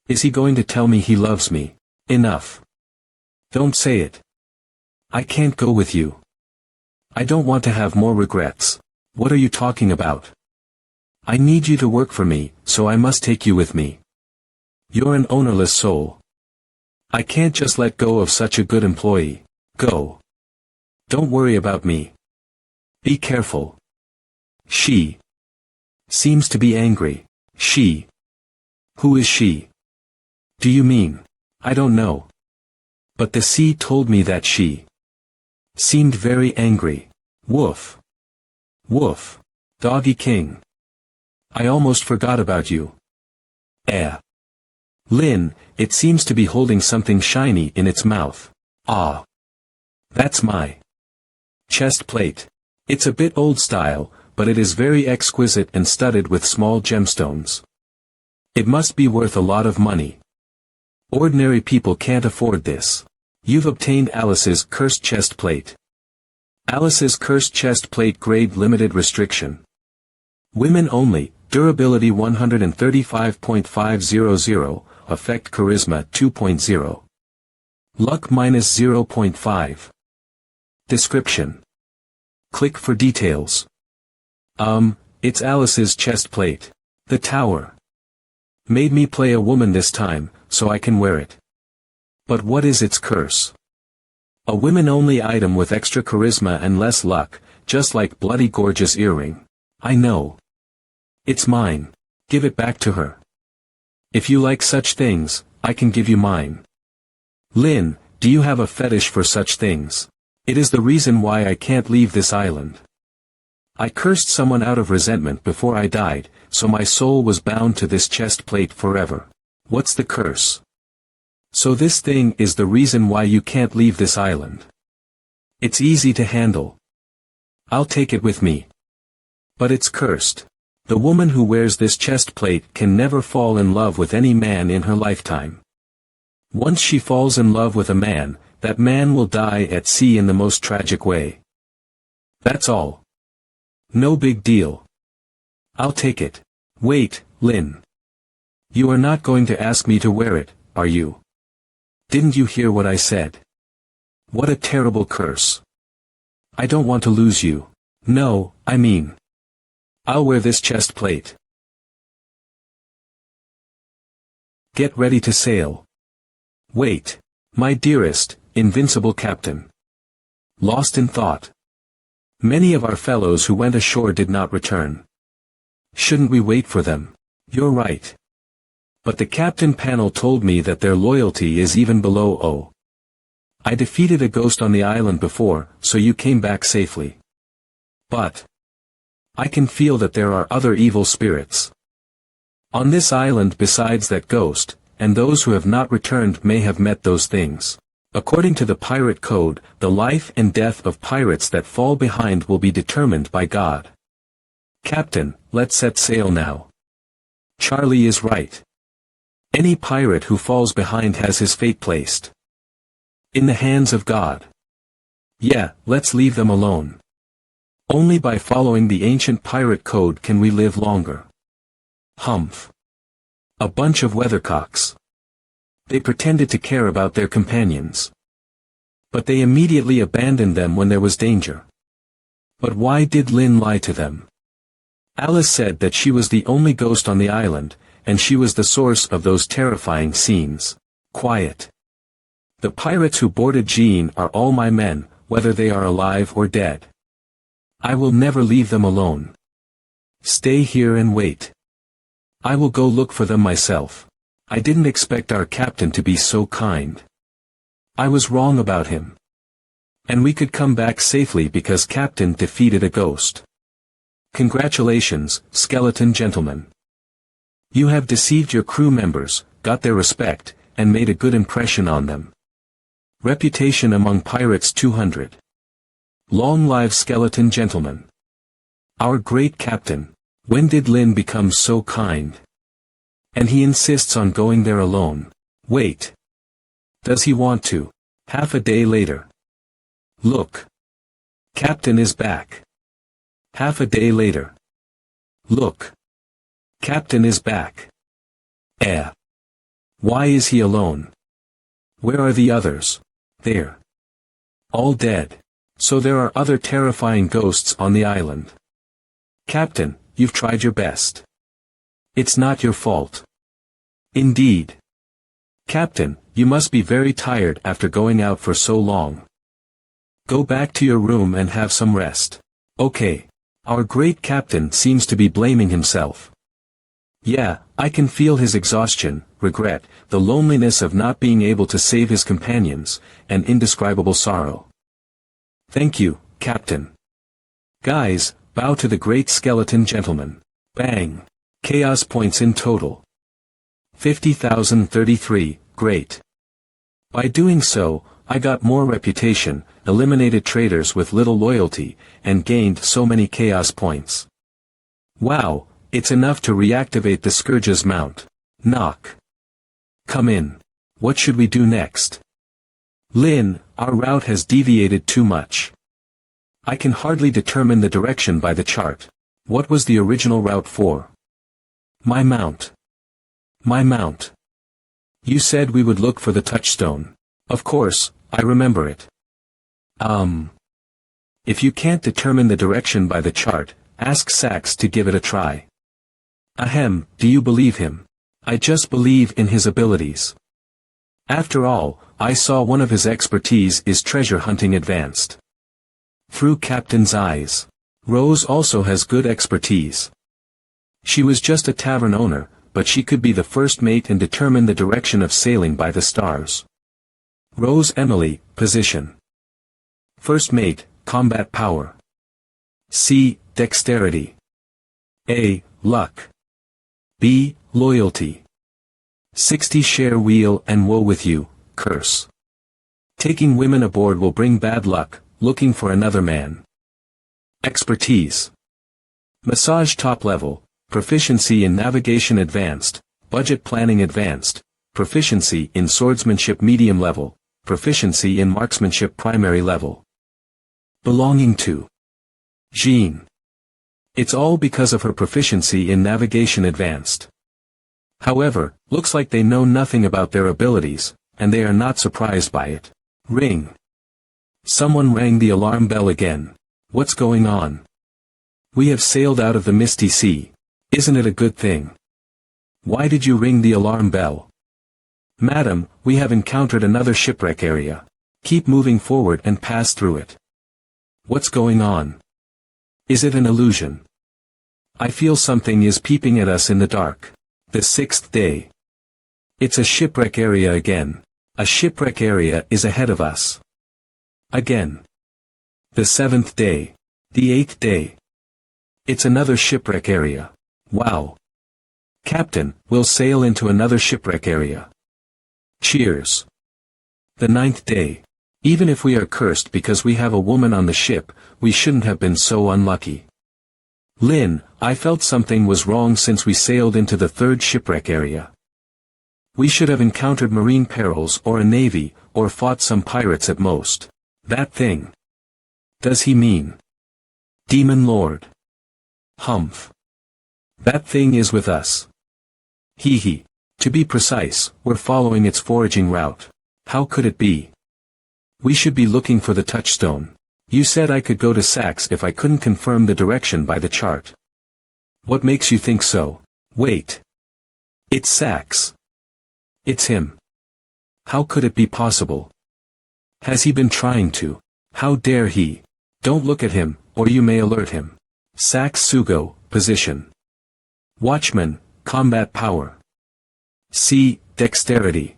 Is he going to tell me he loves me? Enough. Don't say it. I can't go with you. I don't want to have more regrets. What are you talking about? I need you to work for me, so I must take you with me. You're an ownerless soul. I can't just let go of such a good employee. Go. Don't worry about me. Be careful. She seems to be angry. She. Who is she? Do you mean? I don't know. But the sea told me that she seemed very angry. Woof. Woof. Doggy King. I almost forgot about you. Lin, it seems to be holding something shiny in its mouth. Ah. That's my chest plate. It's a bit old style, but it is very exquisite and studded with small gemstones. It must be worth a lot of money. Ordinary people can't afford this. You've obtained Alice's cursed chest plate. Alice's cursed chest plate grade limited restriction. Women only, durability 135.500, effect charisma 2.0. Luck minus 0.5. Description. Click for details. It's Alice's chest plate. The tower. Made me play a woman this time, so I can wear it. But what is its curse? A women-only item with extra charisma and less luck, just like bloody gorgeous earring. I know. It's mine. Give it back to her. If you like such things, I can give you mine. Lin, do you have a fetish for such things? It is the reason why I can't leave this island. I cursed someone out of resentment before I died, so my soul was bound to this chest plate forever. What's the curse? So this thing is the reason why you can't leave this island. It's easy to handle. I'll take it with me. But it's cursed. The woman who wears this chest plate can never fall in love with any man in her lifetime. Once she falls in love with a man, that man will die at sea in the most tragic way. That's all. No big deal. I'll take it. Wait, Lin. You are not going to ask me to wear it, are you? Didn't you hear what I said? What a terrible curse. I don't want to lose you. No, I mean, I'll wear this chest plate. Get ready to sail. Wait, my dearest, invincible captain. Lost in thought. Many of our fellows who went ashore did not return. Shouldn't we wait for them? You're right. But the captain panel told me that their loyalty is even below O. I defeated a ghost on the island before, so you came back safely. But I can feel that there are other evil spirits on this island besides that ghost, and those who have not returned may have met those things. According to the pirate code, the life and death of pirates that fall behind will be determined by God. Captain, let's set sail now. Charlie is right. Any pirate who falls behind has his fate placed in the hands of God. Yeah, let's leave them alone. Only by following the ancient pirate code can we live longer. Humph. A bunch of weathercocks. They pretended to care about their companions. But they immediately abandoned them when there was danger. But why did Lin lie to them? Alice said that she was the only ghost on the island, and she was the source of those terrifying scenes. Quiet. The pirates who boarded Jean are all my men, whether they are alive or dead. I will never leave them alone. Stay here and wait. I will go look for them myself. I didn't expect our captain to be so kind. I was wrong about him. And we could come back safely because Captain defeated a ghost. Congratulations, skeleton gentlemen. You have deceived your crew members, got their respect, and made a good impression on them. Reputation among pirates 200. Long live skeleton gentlemen. Our great captain. When did Lin become so kind? And he insists on going there alone. Wait. Does he want to? Half a day later. Look. Captain is back. Half a day later. Look. Captain is back. Why is he alone? Where are the others? They're all dead. So there are other terrifying ghosts on the island. Captain, you've tried your best. It's not your fault. Indeed. Captain, you must be very tired after going out for so long. Go back to your room and have some rest. Okay. Our great captain seems to be blaming himself. Yeah, I can feel his exhaustion, regret, the loneliness of not being able to save his companions, and indescribable sorrow. Thank you, Captain. Guys, bow to the great skeleton gentleman. Bang. Chaos points in total. 50,033, great. By doing so, I got more reputation, eliminated traitors with little loyalty, and gained so many chaos points. Wow, it's enough to reactivate the Scourge's mount. Knock. Come in. What should we do next? Lin, our route has deviated too much. I can hardly determine the direction by the chart. What was the original route for? My mount. My mount. You said we would look for the touchstone. Of course, I remember it. If you can't determine the direction by the chart, ask Sax to give it a try. Ahem, do you believe him? I just believe in his abilities. After all, I saw one of his expertise is treasure hunting advanced. Through Captain's eyes. Rose also has good expertise. She was just a tavern owner, but she could be the first mate and determine the direction of sailing by the stars. Rose Emily, position. First mate, combat power. C, dexterity. A, luck. B, loyalty. 60 share wheel and woe with you, curse. Taking women aboard will bring bad luck, looking for another man. Expertise. Massage top level, proficiency in navigation advanced, budget planning advanced, proficiency in swordsmanship medium level, proficiency in marksmanship primary level. Belonging to Jean. It's all because of her proficiency in navigation advanced. However, looks like they know nothing about their abilities, and they are not surprised by it. Ring. Someone rang the alarm bell again. What's going on? We have sailed out of the misty sea. Isn't it a good thing? Why did you ring the alarm bell? Madam, we have encountered another shipwreck area. Keep moving forward and pass through it. What's going on? Is it an illusion? I feel something is peeping at us in the dark. The 6th day. It's a shipwreck area again. A shipwreck area is ahead of us. Again. The 7th day. The 8th day. It's another shipwreck area. Wow. Captain, we'll sail into another shipwreck area. Cheers. The 9th day. Even if we are cursed because we have a woman on the ship, we shouldn't have been so unlucky. Lin, I felt something was wrong since we sailed into the 3rd shipwreck area. We should have encountered marine perils or a navy, or fought some pirates at most. That thing. Does he mean Demon Lord? Humph. That thing is with us. Hee hee. To be precise, we're following its foraging route. How could it be? We should be looking for the touchstone. You said I could go to Sax if I couldn't confirm the direction by the chart. What makes you think so? Wait. It's Sax. It's him. How could it be possible? Has he been trying to? How dare he? Don't look at him, or you may alert him. Sax Sugo, position. Watchman, combat power. C, dexterity.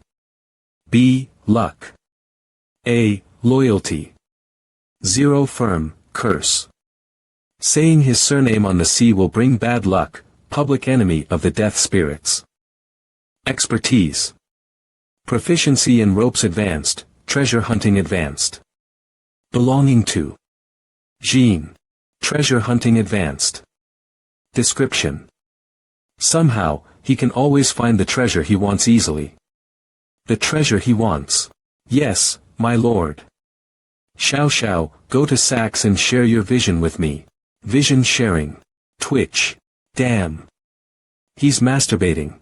B, luck. A, loyalty. 0 firm, curse. Saying his surname on the sea will bring bad luck, public enemy of the death spirits. Expertise. Proficiency in ropes advanced, treasure hunting advanced. Belonging to Jean. Treasure hunting advanced. Description. Somehow, he can always find the treasure he wants easily. The treasure he wants. Yes, my lord. Xiao Xiao, go to Sax and share your vision with me. Vision sharing. Twitch. Damn. He's masturbating.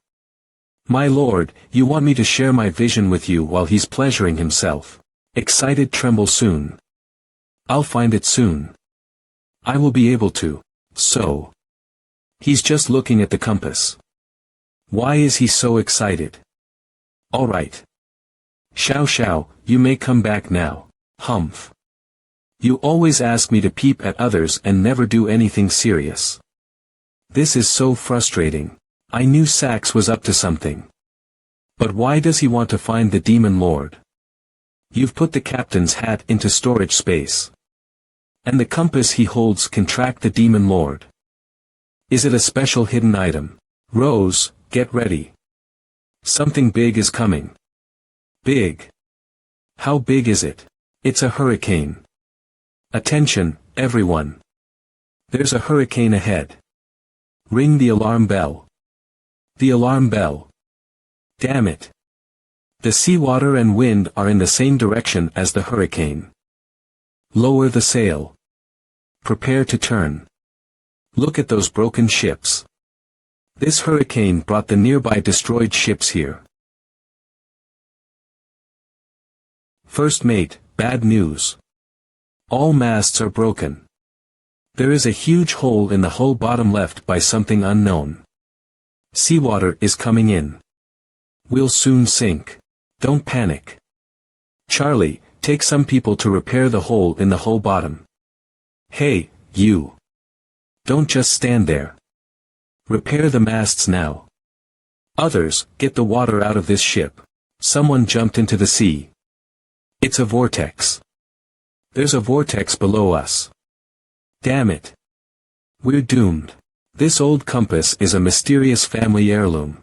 My lord, you want me to share my vision with you while he's pleasuring himself. Excited tremble soon. I'll find it soon. I will be able to. So. He's just looking at the compass. Why is he so excited? Alright. Xiao Xiao, you may come back now. Humph. You always ask me to peep at others and never do anything serious. This is so frustrating. I knew Sax was up to something. But why does he want to find the Demon Lord? You've put the captain's hat into storage space. And the compass he holds can track the demon lord. Is it a special hidden item? Rose, get ready. Something big is coming. Big. How big is it? It's a hurricane. Attention, everyone. There's a hurricane ahead. Ring the alarm bell. The alarm bell. Damn it. The seawater and wind are in the same direction as the hurricane. Lower the sail. Prepare to turn. Look at those broken ships. This hurricane brought the nearby destroyed ships here. First mate, bad news. All masts are broken. There is a huge hole in the hull bottom left by something unknown. Seawater is coming in. We'll soon sink. Don't panic. Charlie, take some people to repair the hole in the hull bottom. Hey, you. Don't just stand there. Repair the masts now. Others, get the water out of this ship. Someone jumped into the sea. It's a vortex. There's a vortex below us. Damn it. We're doomed. This old compass is a mysterious family heirloom.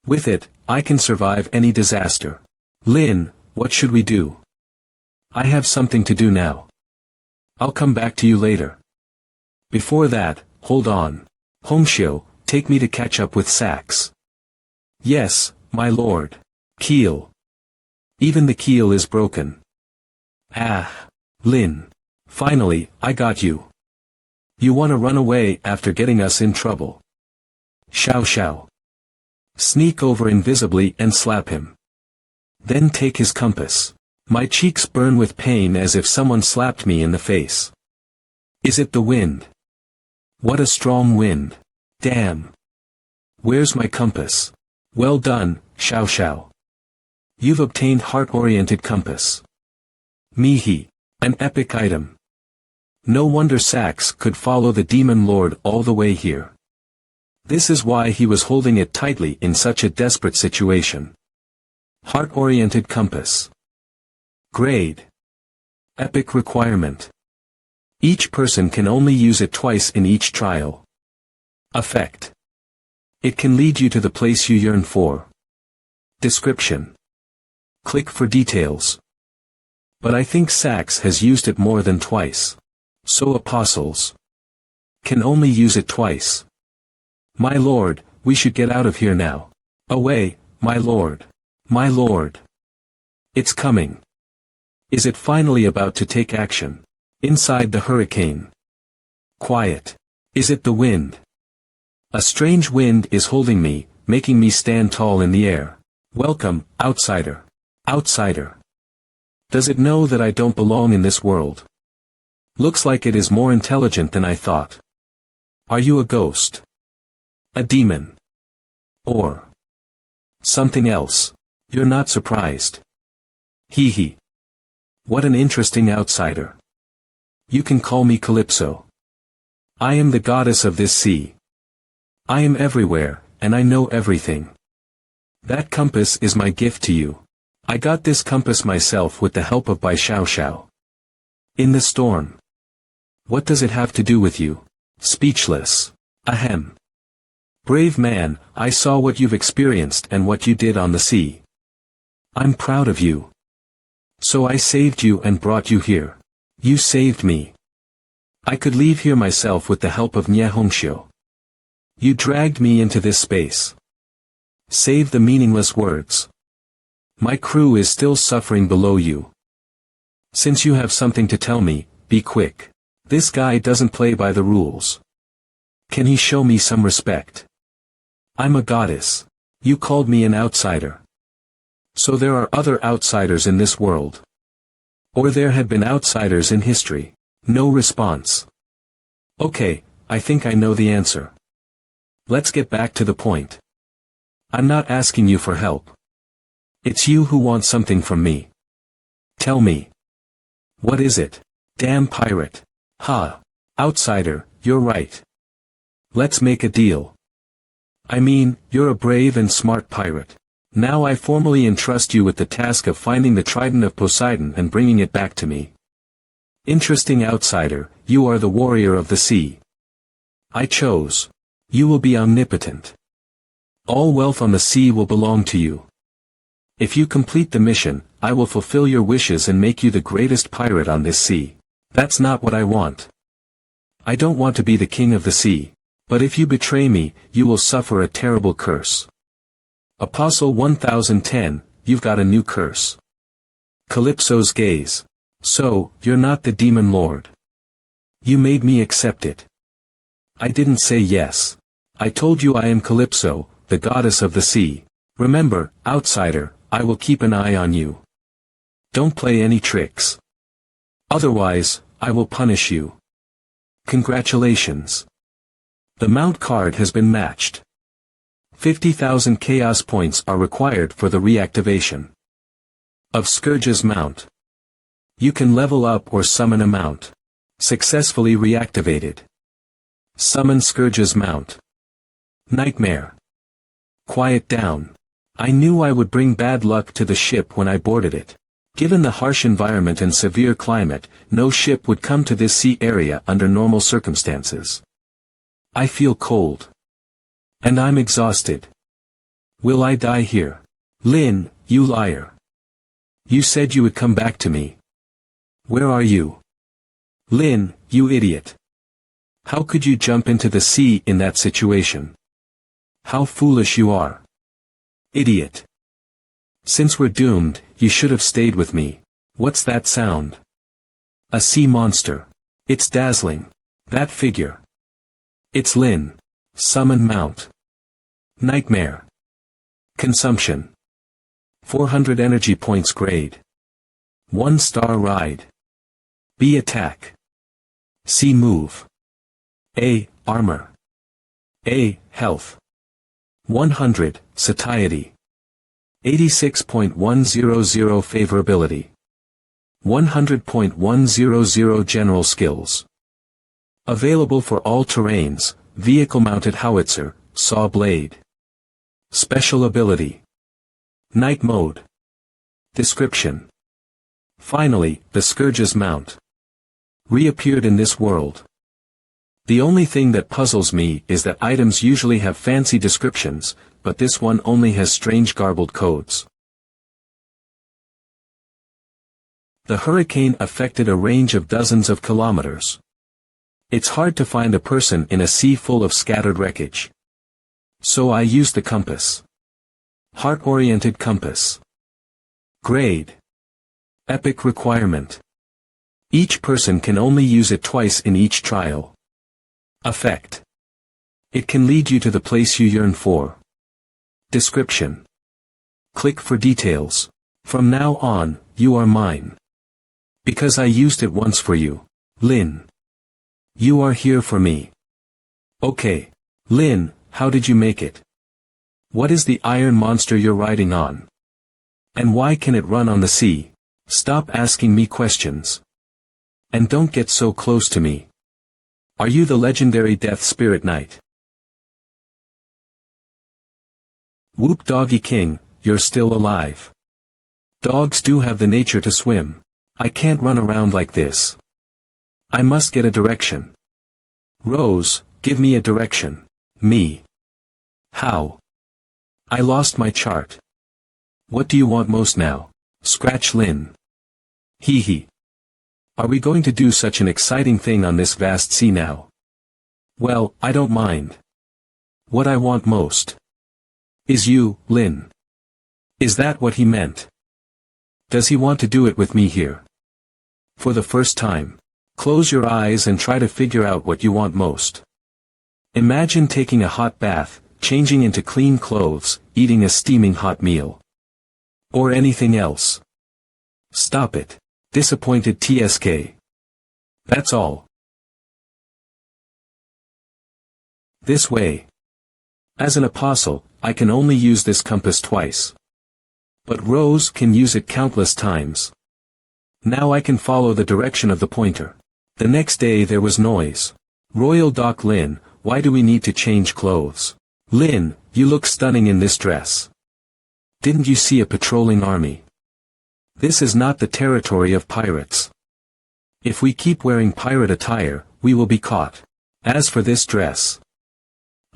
With it, I can survive any disaster. Lin, what should we do? I have something to do now. I'll come back to you later. Before that, hold on. Hongxiu, take me to catch up with Sax. Yes, my lord. Keel. Even the keel is broken. Ah. Lin. Finally, I got you. You want to run away after getting us in trouble. Xiao Xiao. Sneak over invisibly and slap him. Then take his compass. My cheeks burn with pain as if someone slapped me in the face. Is it the wind? What a strong wind. Damn. Where's my compass? Well done, Xiao Xiao. You've obtained heart-oriented compass. Mihi. An epic item. No wonder Sax could follow the demon lord all the way here. This is why he was holding it tightly in such a desperate situation. Heart-oriented compass. Grade. Epic requirement. Each person can only use it twice in each trial. Effect. It can lead you to the place you yearn for. Description. Click for details. But I think Sax has used it more than twice. So apostles can only use it twice. My lord, we should get out of here now. Away, my lord. My lord. It's coming. Is it finally about to take action? Inside the hurricane. Quiet. Is it the wind? A strange wind is holding me, making me stand tall in the air. Welcome, outsider. Outsider. Does it know that I don't belong in this world? Looks like it is more intelligent than I thought. Are you a ghost? A demon? Or something else? You're not surprised. Hee hee. What an interesting outsider. You can call me Calypso. I am the goddess of this sea. I am everywhere, and I know everything. That compass is my gift to you. I got this compass myself with the help of Bai Xiao Xiao. In the storm. What does it have to do with you? Speechless. Ahem. Brave man, I saw what you've experienced and what you did on the sea. I'm proud of you. So I saved you and brought you here. You saved me. I could leave here myself with the help of Nye Hongxiu. You dragged me into this space. Save the meaningless words. My crew is still suffering below you. Since you have something to tell me, be quick. This guy doesn't play by the rules. Can he show me some respect? I'm a goddess. You called me an outsider. So there are other outsiders in this world. Or there had been outsiders in history. No response. Okay, I think I know the answer. Let's get back to the point. I'm not asking you for help. It's you who want something from me. Tell me. What is it? Damn pirate. Ha. Outsider, you're right. Let's make a deal. I mean, you're a brave and smart pirate. Now I formally entrust you with the task of finding the trident of Poseidon and bringing it back to me. Interesting outsider, you are the warrior of the sea. I chose. You will be omnipotent. All wealth on the sea will belong to you. If you complete the mission, I will fulfill your wishes and make you the greatest pirate on this sea. That's not what I want. I don't want to be the king of the sea. But if you betray me, you will suffer a terrible curse. Apostle 1010, you've got a new curse. Calypso's gaze. So, you're not the demon lord. You made me accept it. I didn't say yes. I told you I am Calypso, the goddess of the sea. Remember, outsider, I will keep an eye on you. Don't play any tricks. Otherwise, I will punish you. Congratulations. The mount card has been matched. 50,000 chaos points are required for the reactivation of Scourge's mount. You can level up or summon a mount. Successfully reactivated. Summon Scourge's mount. Nightmare. Quiet down. I knew I would bring bad luck to the ship when I boarded it. Given the harsh environment and severe climate, no ship would come to this sea area under normal circumstances. I feel cold. And I'm exhausted. Will I die here? Lin, you liar. You said you would come back to me. Where are you? Lin, you idiot. How could you jump into the sea in that situation? How foolish you are. Idiot. Since we're doomed, you should have stayed with me. What's that sound? A sea monster. It's dazzling. That figure. It's Lin. Summon mount. Nightmare. Consumption. 400 energy points grade. 1-star ride. B attack. C move. A armor. A health. 100 satiety. 86.100 favorability. 100.100 general skills. Available for all terrains, vehicle-mounted howitzer, saw blade. Special ability. Night mode. Description. Finally, the Scourge's mount reappeared in this world. The only thing that puzzles me is that items usually have fancy descriptions, but this one only has strange garbled codes. The hurricane affected a range of dozens of kilometers. It's hard to find a person in a sea full of scattered wreckage. So I used the compass. Heart-oriented compass. Grade. Epic requirement. Each person can only use it twice in each trial. Effect. It can lead you to the place you yearn for. Description. Click for details. From now on, you are mine. Because I used it once for you, Lin. You are here for me. Okay. Lin, how did you make it? What is the iron monster you're riding on? And why can it run on the sea? Stop asking me questions. And don't get so close to me. Are you the legendary Death Spirit Knight? Whoop Doggy King, you're still alive. Dogs do have the nature to swim. I can't run around like this. I must get a direction. Rose, give me a direction. Me. How? I lost my chart. What do you want most now? Scratch Lin. Hee hee. Are we going to do such an exciting thing on this vast sea now? Well, I don't mind. What I want most is you, Lin. Is that what he meant? Does he want to do it with me here? For the first time. Close your eyes and try to figure out what you want most. Imagine taking a hot bath, changing into clean clothes, eating a steaming hot meal. Or anything else. Stop it. Disappointed TSK. That's all. This way. As an apostle, I can only use this compass twice. But Rose can use it countless times. Now I can follow the direction of the pointer. The next day there was noise. Royal Doc Lin, why do we need to change clothes? Lin, you look stunning in this dress. Didn't you see a patrolling army? This is not the territory of pirates. If we keep wearing pirate attire, we will be caught. As for this dress,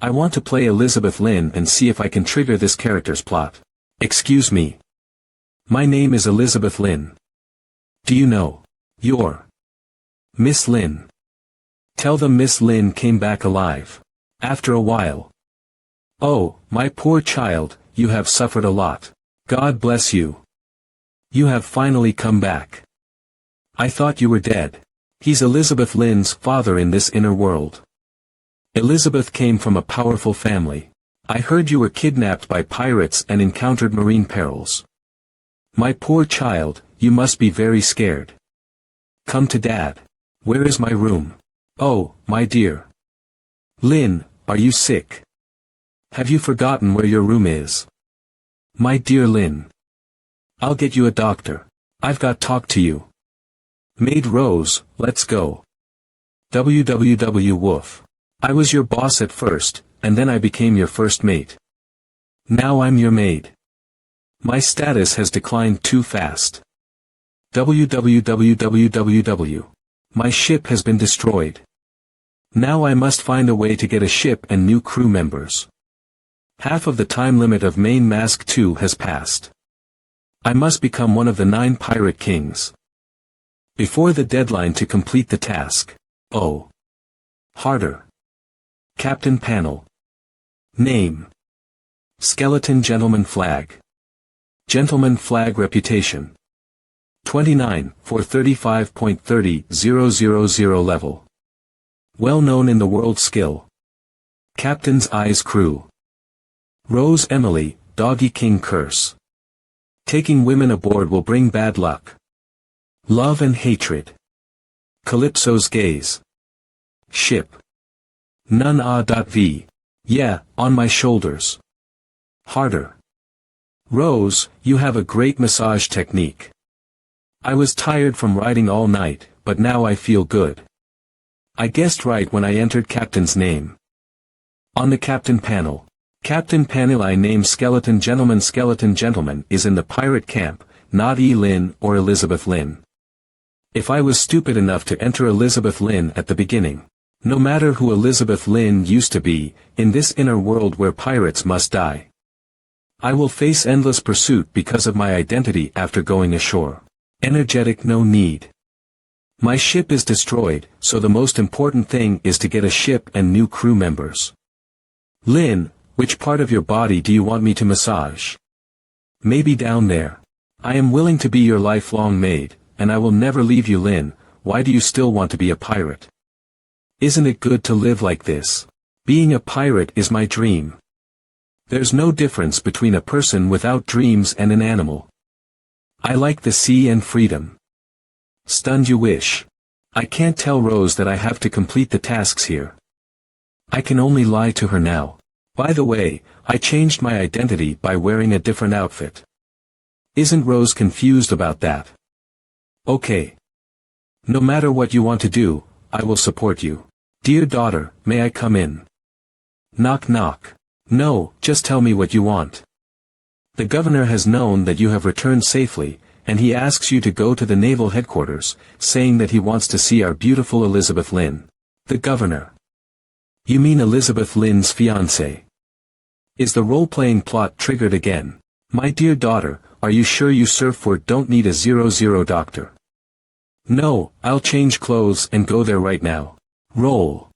I want to play Elizabeth Lin and see if I can trigger this character's plot. Excuse me. My name is Elizabeth Lin. Do you know? You're Miss Lin. Tell them Miss Lin came back alive. After a while. Oh, my poor child, you have suffered a lot. God bless you. You have finally come back. I thought you were dead. He's Elizabeth Lin's father in this inner world. Elizabeth came from a powerful family. I heard you were kidnapped by pirates and encountered marine perils. My poor child, you must be very scared. Come to Dad. Where is my room? Oh, my dear. Lin, are you sick? Have you forgotten where your room is? My dear Lin. I'll get you a doctor. I've got to talk to you. Maid Rose, let's go. Woof. I was your boss at first, and then I became your first mate. Now I'm your maid. My status has declined too fast. Www. My ship has been destroyed. Now I must find a way to get a ship and new crew members. Half of the time limit of Main Mask 2 has passed. I must become one of the 9 pirate kings. Before the deadline to complete the task. Oh. Harder. Captain Panel. Name. Skeleton Gentleman Flag. Gentleman Flag Reputation. 29 for 35.30000 level. Well known in the world skill. Captain's Eyes Crew. Rose Emily, Doggy King Curse. Taking women aboard will bring bad luck. Love and hatred. Calypso's gaze. Ship. None.v. Yeah, on my shoulders. Harder. Rose, you have a great massage technique. I was tired from riding all night, but now I feel good. I guessed right when I entered Captain's name. On the Captain Panel. Captain Panel I name Skeleton Gentleman is in the pirate camp, not E. Lin or Elizabeth Lin. If I was stupid enough to enter Elizabeth Lin at the beginning. No matter who Elizabeth Lin used to be, in this inner world where pirates must die. I will face endless pursuit because of my identity after going ashore. Energetic no need. My ship is destroyed, so the most important thing is to get a ship and new crew members. Lin, which part of your body do you want me to massage? Maybe down there. I am willing to be your lifelong maid, and I will never leave you. Lin, why do you still want to be a pirate? Isn't it good to live like this? Being a pirate is my dream. There's no difference between a person without dreams and an animal. I like the sea and freedom. Stunned you wish. I can't tell Rose that I have to complete the tasks here. I can only lie to her now. By the way, I changed my identity by wearing a different outfit. Isn't Rose confused about that? Okay. No matter what you want to do, I will support you. Dear daughter, may I come in? Knock knock. No, just tell me what you want. The governor has known that you have returned safely, and he asks you to go to the naval headquarters, saying that he wants to see our beautiful Elizabeth Lin. The governor. You mean Elizabeth Lin's fiancé? Is the role-playing plot triggered again? My dear daughter, are you sure you surfboard don't need a 00 doctor? No, I'll change clothes and go there right now. Roll.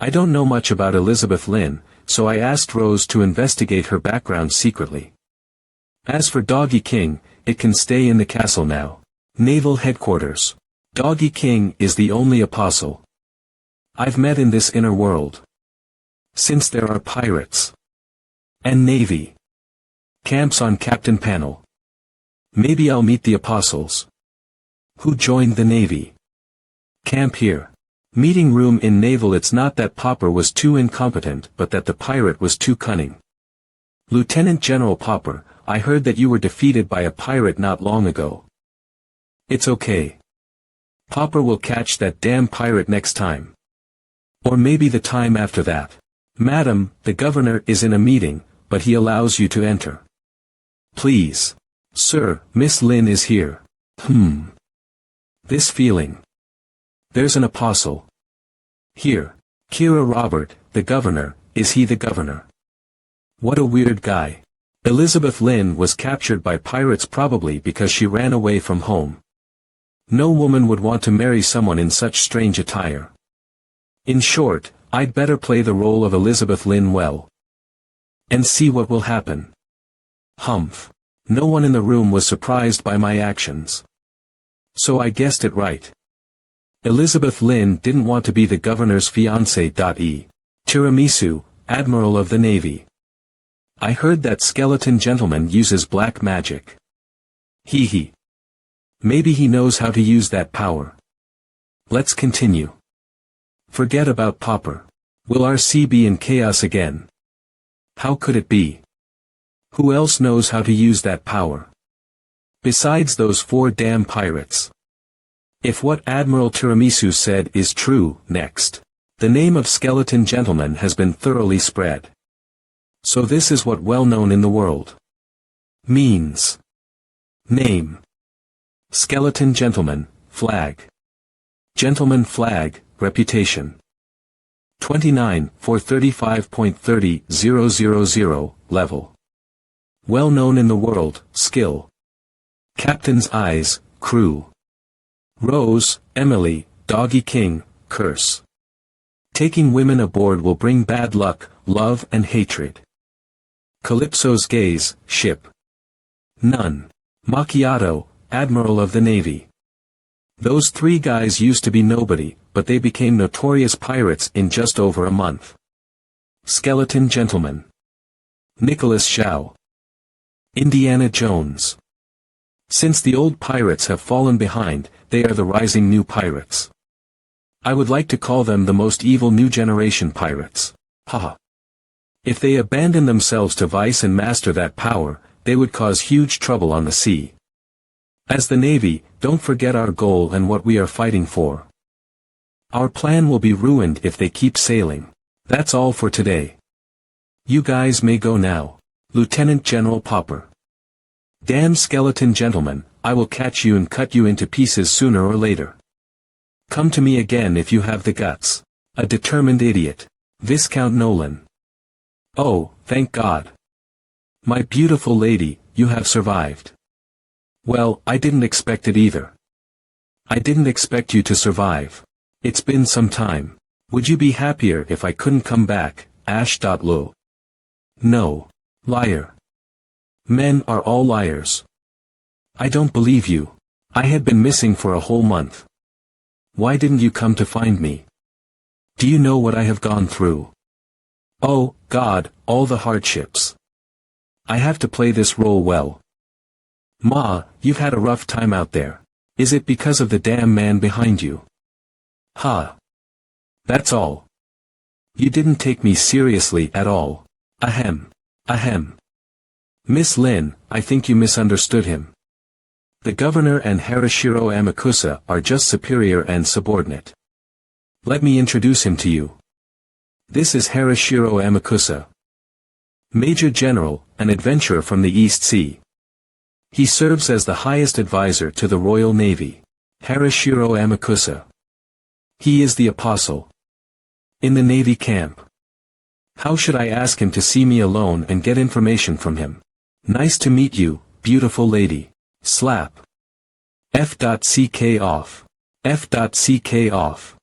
I don't know much about Elizabeth Lin, so I asked Rose to investigate her background secretly. As for Doggy King, it can stay in the castle now. Naval headquarters. Doggy King is the only apostle I've met in this inner world. Since there are pirates and navy camps on Captain Panel. Maybe I'll meet the apostles who joined the navy camp here. Meeting room in naval. It's not that Popper was too incompetent, but that the pirate was too cunning. Lieutenant General Popper, I heard that you were defeated by a pirate not long ago. It's okay. Popper will catch that damn pirate next time. Or maybe the time after that. Madam, the governor is in a meeting, but he allows you to enter. Please. Sir, Miss Lin is here. This feeling. There's an apostle. Here. Kira Robert, the governor, is he the governor? What a weird guy. Elizabeth Lynn was captured by pirates probably because she ran away from home. No woman would want to marry someone in such strange attire. In short, I'd better play the role of Elizabeth Lynn well. And see what will happen. Humph. No one in the room was surprised by my actions. So I guessed it right. Elizabeth Lynn didn't want to be the governor's fiancé. Tiramisu, Admiral of the Navy. I heard that skeleton gentleman uses black magic. Hee hee. Maybe he knows how to use that power. Let's continue. Forget about Popper. Will RC be in chaos again? How could it be? Who else knows how to use that power? Besides those 4 damn pirates. If what Admiral Tiramisu said is true, next. The name of Skeleton Gentleman has been thoroughly spread. So this is what well known in the world means. Name. Skeleton Gentleman, flag. Gentleman flag, reputation. 29 for 35.30,000, level. Well known in the world, skill. Captain's eyes, crew. Rose, Emily, Doggy King, curse. Taking women aboard will bring bad luck, love and hatred. Calypso's gaze, ship. None. Macchiato, Admiral of the Navy. Those 3 guys used to be nobody, but they became notorious pirates in just over a month. Skeleton Gentleman. Nicholas Shaw. Indiana Jones. Since the old pirates have fallen behind, they are the rising new pirates. I would like to call them the most evil new generation pirates. Haha. If they abandon themselves to vice and master that power, they would cause huge trouble on the sea. As the Navy, don't forget our goal and what we are fighting for. Our plan will be ruined if they keep sailing. That's all for today. You guys may go now. Lieutenant General Popper. Damn Skeleton Gentleman, I will catch you and cut you into pieces sooner or later. Come to me again if you have the guts. A determined idiot. Viscount Nolan. Oh, thank God. My beautiful lady, you have survived. Well, I didn't expect it either. I didn't expect you to survive. It's been some time. Would you be happier if I couldn't come back, Ash.lo? No. Liar. Men are all liars. I don't believe you. I had been missing for a whole month. Why didn't you come to find me? Do you know what I have gone through? Oh, God, all the hardships. I have to play this role well. Ma, you've had a rough time out there. Is it because of the damn man behind you? Ha. That's all. You didn't take me seriously at all. Ahem. Ahem. Miss Lin, I think you misunderstood him. The governor and Harashiro Amakusa are just superior and subordinate. Let me introduce him to you. This is Harashiro Amakusa. Major General, an adventurer from the East Sea. He serves as the highest advisor to the Royal Navy. Harashiro Amakusa. He is the apostle. In the Navy camp. How should I ask him to see me alone and get information from him? Nice to meet you, beautiful lady. Slap. F.CK off. F.CK off.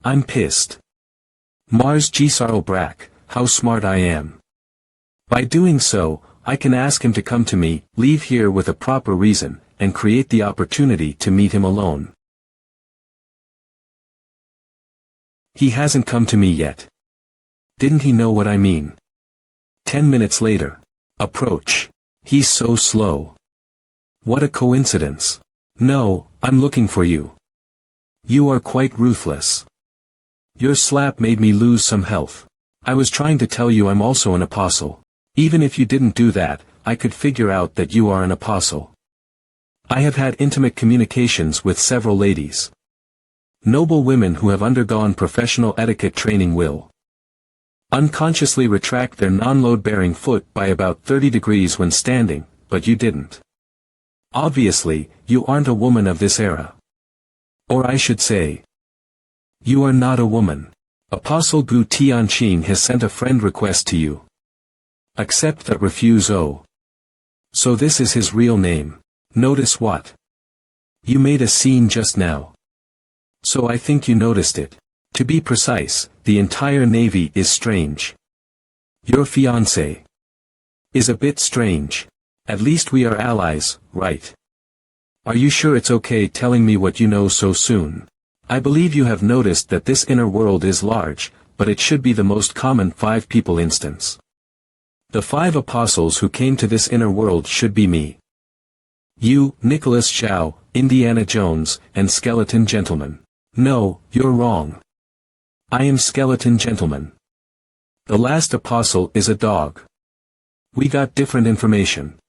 I'm pissed. Mars Gisaro Brack, how smart I am. By doing so, I can ask him to come to me, leave here with a proper reason, and create the opportunity to meet him alone. He hasn't come to me yet. Didn't he know what I mean? 10 minutes later. Approach. He's so slow. What a coincidence. No, I'm looking for you. You are quite ruthless. Your slap made me lose some health. I was trying to tell you I'm also an apostle. Even if you didn't do that, I could figure out that you are an apostle. I have had intimate communications with several ladies. Noble women who have undergone professional etiquette training will unconsciously retract their non-load-bearing foot by about 30 degrees when standing, but you didn't. Obviously, you aren't a woman of this era. Or I should say, you are not a woman. Apostle Gu Tianqing has sent a friend request to you. Accept but refuse. Oh. So this is his real name. Notice what? You made a scene just now. So I think you noticed it. To be precise, the entire Navy is strange. Your fiancé is a bit strange. At least we are allies, right? Are you sure it's okay telling me what you know so soon? I believe you have noticed that this inner world is large, but it should be the most common 5 people instance. The 5 apostles who came to this inner world should be me. You, Nicholas Zhao, Indiana Jones, and Skeleton Gentleman. No, you're wrong. I am Skeleton Gentleman. The last apostle is a dog. We got different information.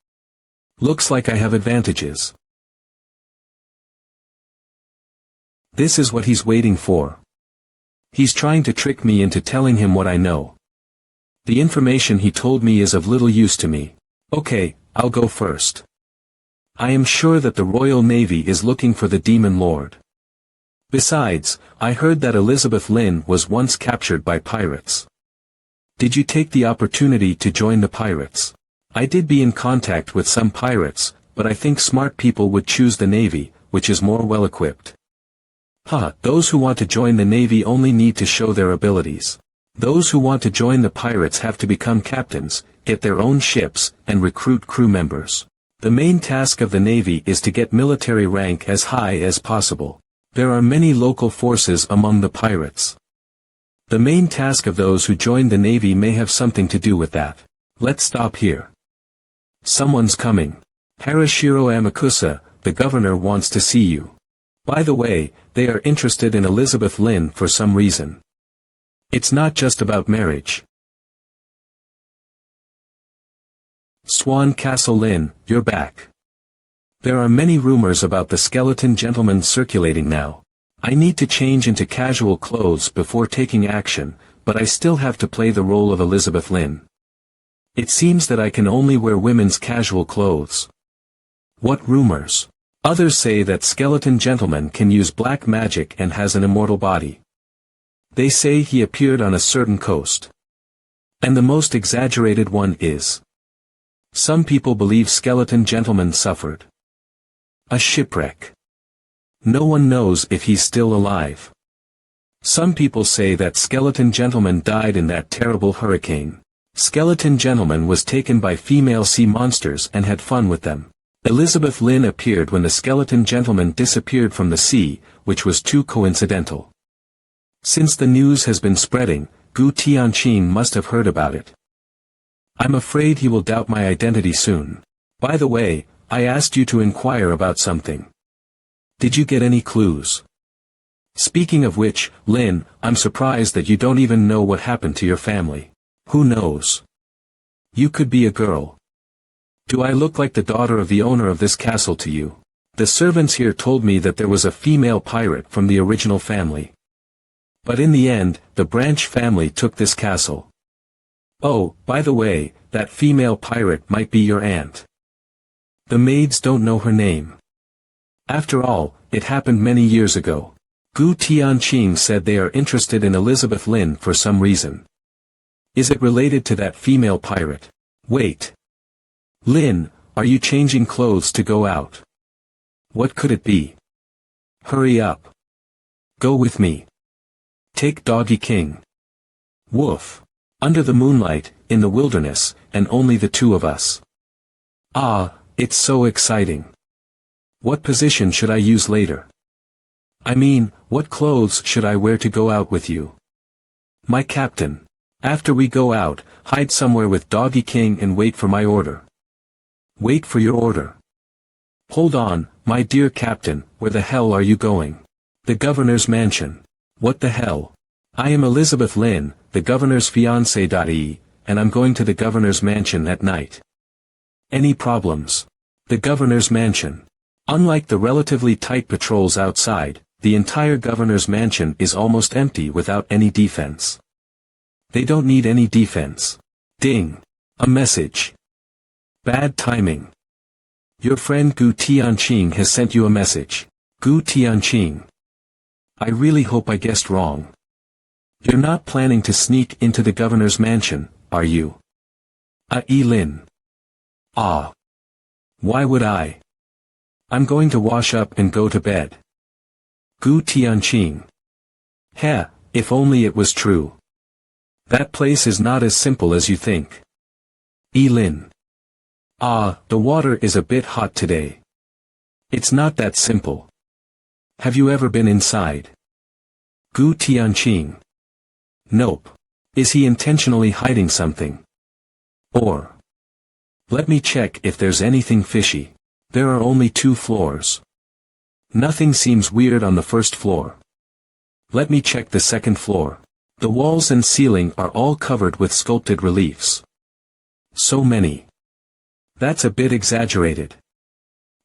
Looks like I have advantages. This is what he's waiting for. He's trying to trick me into telling him what I know. The information he told me is of little use to me. Okay, I'll go first. I am sure that the Royal Navy is looking for the Demon Lord. Besides, I heard that Elizabeth Lin was once captured by pirates. Did you take the opportunity to join the pirates? I did be in contact with some pirates, but I think smart people would choose the Navy, which is more well-equipped. Those who want to join the Navy only need to show their abilities. Those who want to join the pirates have to become captains, get their own ships, and recruit crew members. The main task of the Navy is to get military rank as high as possible. There are many local forces among the pirates. The main task of those who join the Navy may have something to do with that. Let's stop here. Someone's coming. Harashiro Amakusa, the governor wants to see you. By the way, they are interested in Elizabeth Lin for some reason. It's not just about marriage. Swan Castle Lin, you're back. There are many rumors about the Skeleton Gentleman circulating now. I need to change into casual clothes before taking action, but I still have to play the role of Elizabeth Lin. It seems that I can only wear women's casual clothes. What rumors? Others say that Skeleton Gentleman can use black magic and has an immortal body. They say he appeared on a certain coast. And the most exaggerated one is. Some people believe Skeleton Gentleman suffered a shipwreck. No one knows if he's still alive. Some people say that Skeleton Gentleman died in that terrible hurricane. Skeleton Gentleman was taken by female sea monsters and had fun with them. Elizabeth Lin appeared when the Skeleton Gentleman disappeared from the sea, which was too coincidental. Since the news has been spreading, Gu Tianqing must have heard about it. I'm afraid he will doubt my identity soon. By the way, I asked you to inquire about something. Did you get any clues? Speaking of which, Lin, I'm surprised that you don't even know what happened to your family. Who knows? You could be a girl. Do I look like the daughter of the owner of this castle to you? The servants here told me that there was a female pirate from the original family. But in the end, the Branch family took this castle. Oh, by the way, that female pirate might be your aunt. The maids don't know her name. After all, it happened many years ago. Gu Tianqing said they are interested in Elizabeth Lin for some reason. Is it related to that female pirate? Wait. Lin, are you changing clothes to go out? What could it be? Hurry up. Go with me. Take Doggy King. Woof. Under the moonlight, in the wilderness, and only the two of us. Ah, it's so exciting. What position should I use later? I mean, what clothes should I wear to go out with you? My captain. After we go out, hide somewhere with Doggy King and wait for my order. Wait for your order. Hold on, my dear captain, where the hell are you going? The governor's mansion. What the hell? I am Elizabeth Lin, the governor's fiancée. And I'm going to the governor's mansion at night. Any problems? The governor's mansion. Unlike the relatively tight patrols outside, the entire governor's mansion is almost empty without any defense. They don't need any defense. Ding. A message. Bad timing. Your friend Gu Tianqing has sent you a message. Gu Tianqing. I really hope I guessed wrong. You're not planning to sneak into the governor's mansion, are you? Lin. Ah. Why would I? I'm going to wash up and go to bed. Gu Tianqing. Heh, if only it was true. That place is not as simple as you think. Lin. Ah, the water is a bit hot today. It's not that simple. Have you ever been inside? Gu Tianqing. Nope. Is he intentionally hiding something? Or. Let me check if there's anything fishy. There are only 2 floors. Nothing seems weird on the first floor. Let me check the second floor. The walls and ceiling are all covered with sculpted reliefs. So many. That's a bit exaggerated.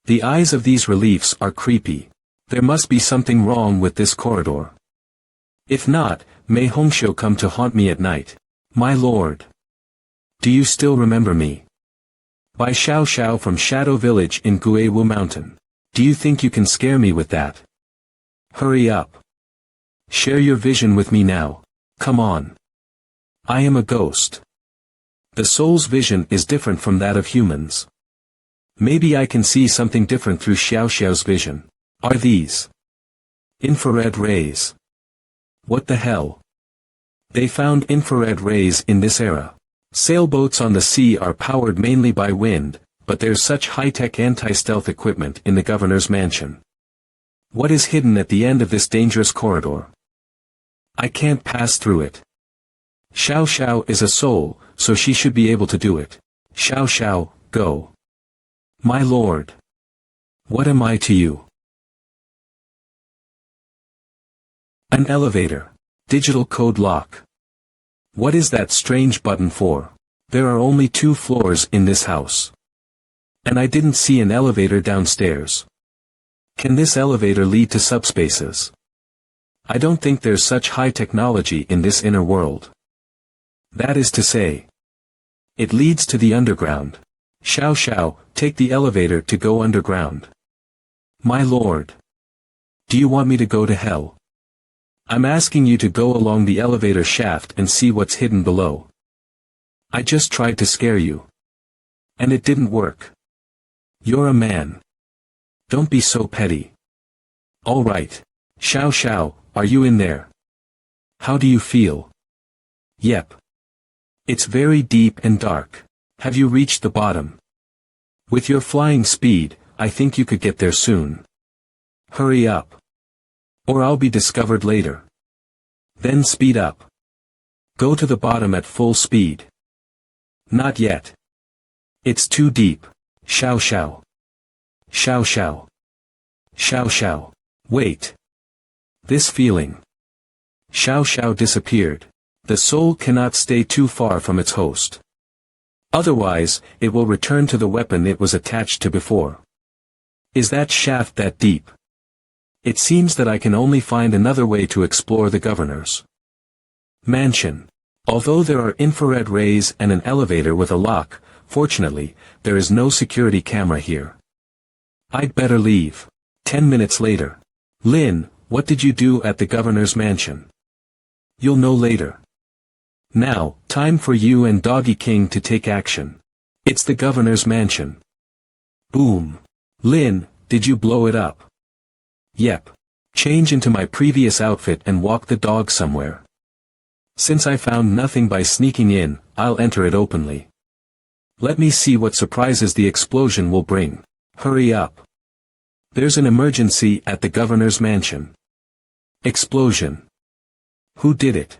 The eyes of these reliefs are creepy. There must be something wrong with this corridor. If not, may Hongxiu come to haunt me at night. My lord. Do you still remember me? By Xiao Xiao from Shadow Village in Guiwu Mountain. Do you think you can scare me with that? Hurry up. Share your vision with me now. Come on. I am a ghost. The soul's vision is different from that of humans. Maybe I can see something different through Xiao Xiao's vision. Are these infrared rays? What the hell? They found infrared rays in this era. Sailboats on the sea are powered mainly by wind, but there's such high-tech anti-stealth equipment in the governor's mansion. What is hidden at the end of this dangerous corridor? I can't pass through it. Xiao Xiao is a soul, so she should be able to do it. Xiao Xiao, go. My lord. What am I to you? An elevator. Digital code lock. What is that strange button for? There are only 2 floors in this house. And I didn't see an elevator downstairs. Can this elevator lead to subspaces? I don't think there's such high technology in this inner world. That is to say, it leads to the underground. Xiao Xiao, take the elevator to go underground. My lord. Do you want me to go to hell? I'm asking you to go along the elevator shaft and see what's hidden below. I just tried to scare you. And it didn't work. You're a man. Don't be so petty. All right. Xiao Xiao, are you in there? How do you feel? Yep. It's very deep and dark. Have you reached the bottom? With your flying speed, I think you could get there soon. Hurry up. Or I'll be discovered later. Then speed up. Go to the bottom at full speed. Not yet. It's too deep. Xiao Xiao. Xiao Xiao. Xiao Xiao. Wait. This feeling. Xiao Xiao disappeared. The soul cannot stay too far from its host. Otherwise, it will return to the weapon it was attached to before. Is that shaft that deep? It seems that I can only find another way to explore the governor's mansion. Although there are infrared rays and an elevator with a lock, fortunately, there is no security camera here. I'd better leave. 10 minutes later. Lin, what did you do at the governor's mansion? You'll know later. Now, time for you and Doggy King to take action. It's the governor's mansion. Boom. Lin, did you blow it up? Yep. Change into my previous outfit and walk the dog somewhere. Since I found nothing by sneaking in, I'll enter it openly. Let me see what surprises the explosion will bring. Hurry up. There's an emergency at the governor's mansion. Explosion. Who did it?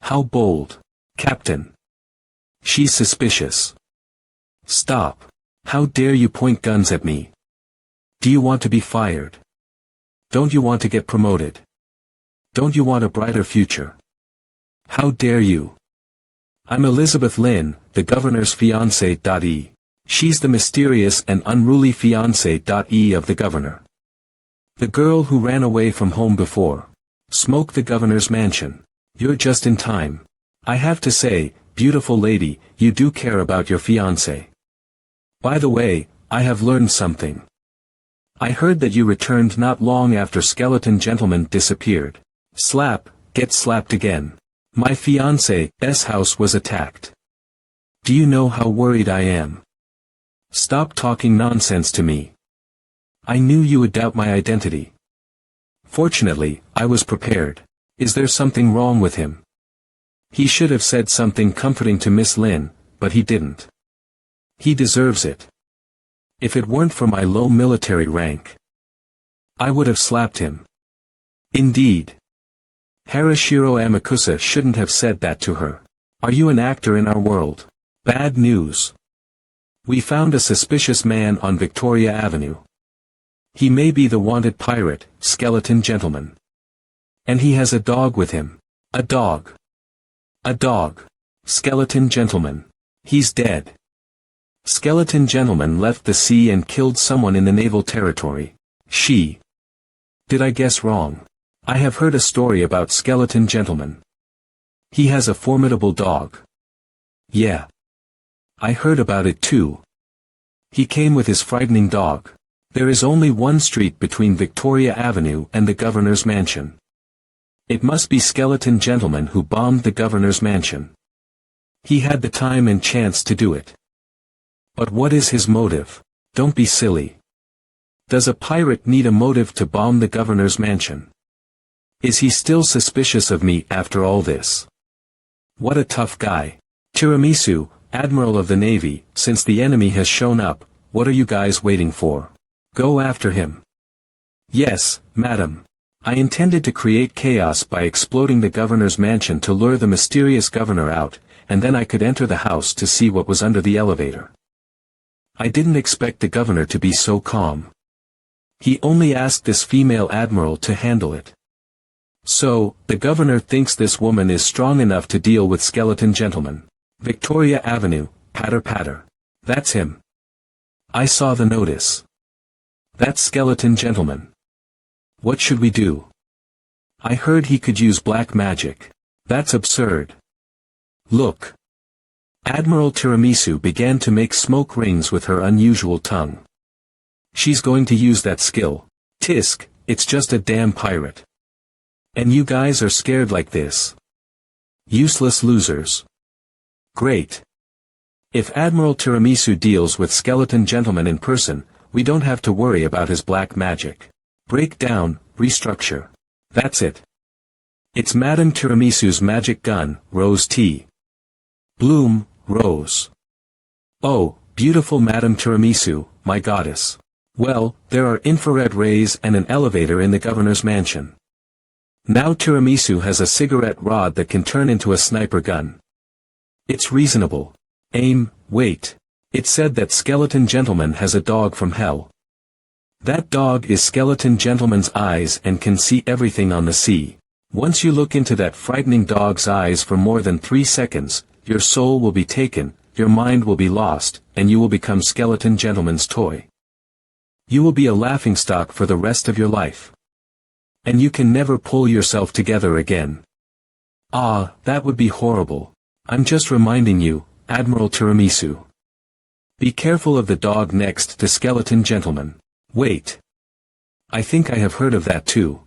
How bold. Captain. She's suspicious. Stop. How dare you point guns at me? Do you want to be fired? Don't you want to get promoted? Don't you want a brighter future? How dare you? I'm Elizabeth Lin, the governor's fiancée. She's the mysterious and unruly fiancée. Of the governor. The girl who ran away from home before. Smoke the governor's mansion. You're just in time. I have to say, beautiful lady, you do care about your fiancé. By the way, I have learned something. I heard that you returned not long after Skeleton Gentleman disappeared. Slap, get slapped again. My fiancé's house was attacked. Do you know how worried I am? Stop talking nonsense to me. I knew you would doubt my identity. Fortunately, I was prepared. Is there something wrong with him? He should have said something comforting to Miss Lin, but he didn't. He deserves it. If it weren't for my low military rank, I would have slapped him. Indeed. Harashiro Amakusa shouldn't have said that to her. Are you an actor in our world? Bad news. We found a suspicious man on Victoria Avenue. He may be the wanted pirate, Skeleton Gentleman. And he has a dog with him. A dog. A dog. Skeleton Gentleman. He's dead. Skeleton Gentleman left the sea and killed someone in the naval territory. She. Did I guess wrong? I have heard a story about Skeleton Gentleman. He has a formidable dog. Yeah. I heard about it too. He came with his frightening dog. There is only one street between Victoria Avenue and the governor's mansion. It must be Skeleton Gentleman who bombed the governor's mansion. He had the time and chance to do it. But what is his motive? Don't be silly. Does a pirate need a motive to bomb the governor's mansion? Is he still suspicious of me after all this? What a tough guy. Tiramisu, Admiral of the Navy, since the enemy has shown up, what are you guys waiting for? Go after him. Yes, madam. I intended to create chaos by exploding the governor's mansion to lure the mysterious governor out, and then I could enter the house to see what was under the elevator. I didn't expect the governor to be so calm. He only asked this female admiral to handle it. So, the governor thinks this woman is strong enough to deal with Skeleton Gentleman. Victoria Avenue, patter patter. That's him. I saw the notice. That's Skeleton Gentleman. What should we do? I heard he could use black magic. That's absurd. Look. Admiral Tiramisu began to make smoke rings with her unusual tongue. She's going to use that skill. Tisk, it's just a damn pirate. And you guys are scared like this. Useless losers. Great. If Admiral Tiramisu deals with Skeleton Gentleman in person, we don't have to worry about his black magic. Break down, restructure. That's it. It's Madame Tiramisu's magic gun, Rose Tea. Bloom, Rose. Oh, beautiful Madame Tiramisu, my goddess. Well, there are infrared rays and an elevator in the governor's mansion. Now Tiramisu has a cigarette rod that can turn into a sniper gun. It's reasonable. Aim, wait. It said that Skeleton Gentleman has a dog from hell. That dog is Skeleton Gentleman's eyes and can see everything on the sea. Once you look into that frightening dog's eyes for more than 3 seconds, your soul will be taken, your mind will be lost, and you will become Skeleton Gentleman's toy. You will be a laughingstock for the rest of your life. And you can never pull yourself together again. Ah, that would be horrible. I'm just reminding you, Admiral Tiramisu. Be careful of the dog next to Skeleton Gentleman. Wait. I think I have heard of that too.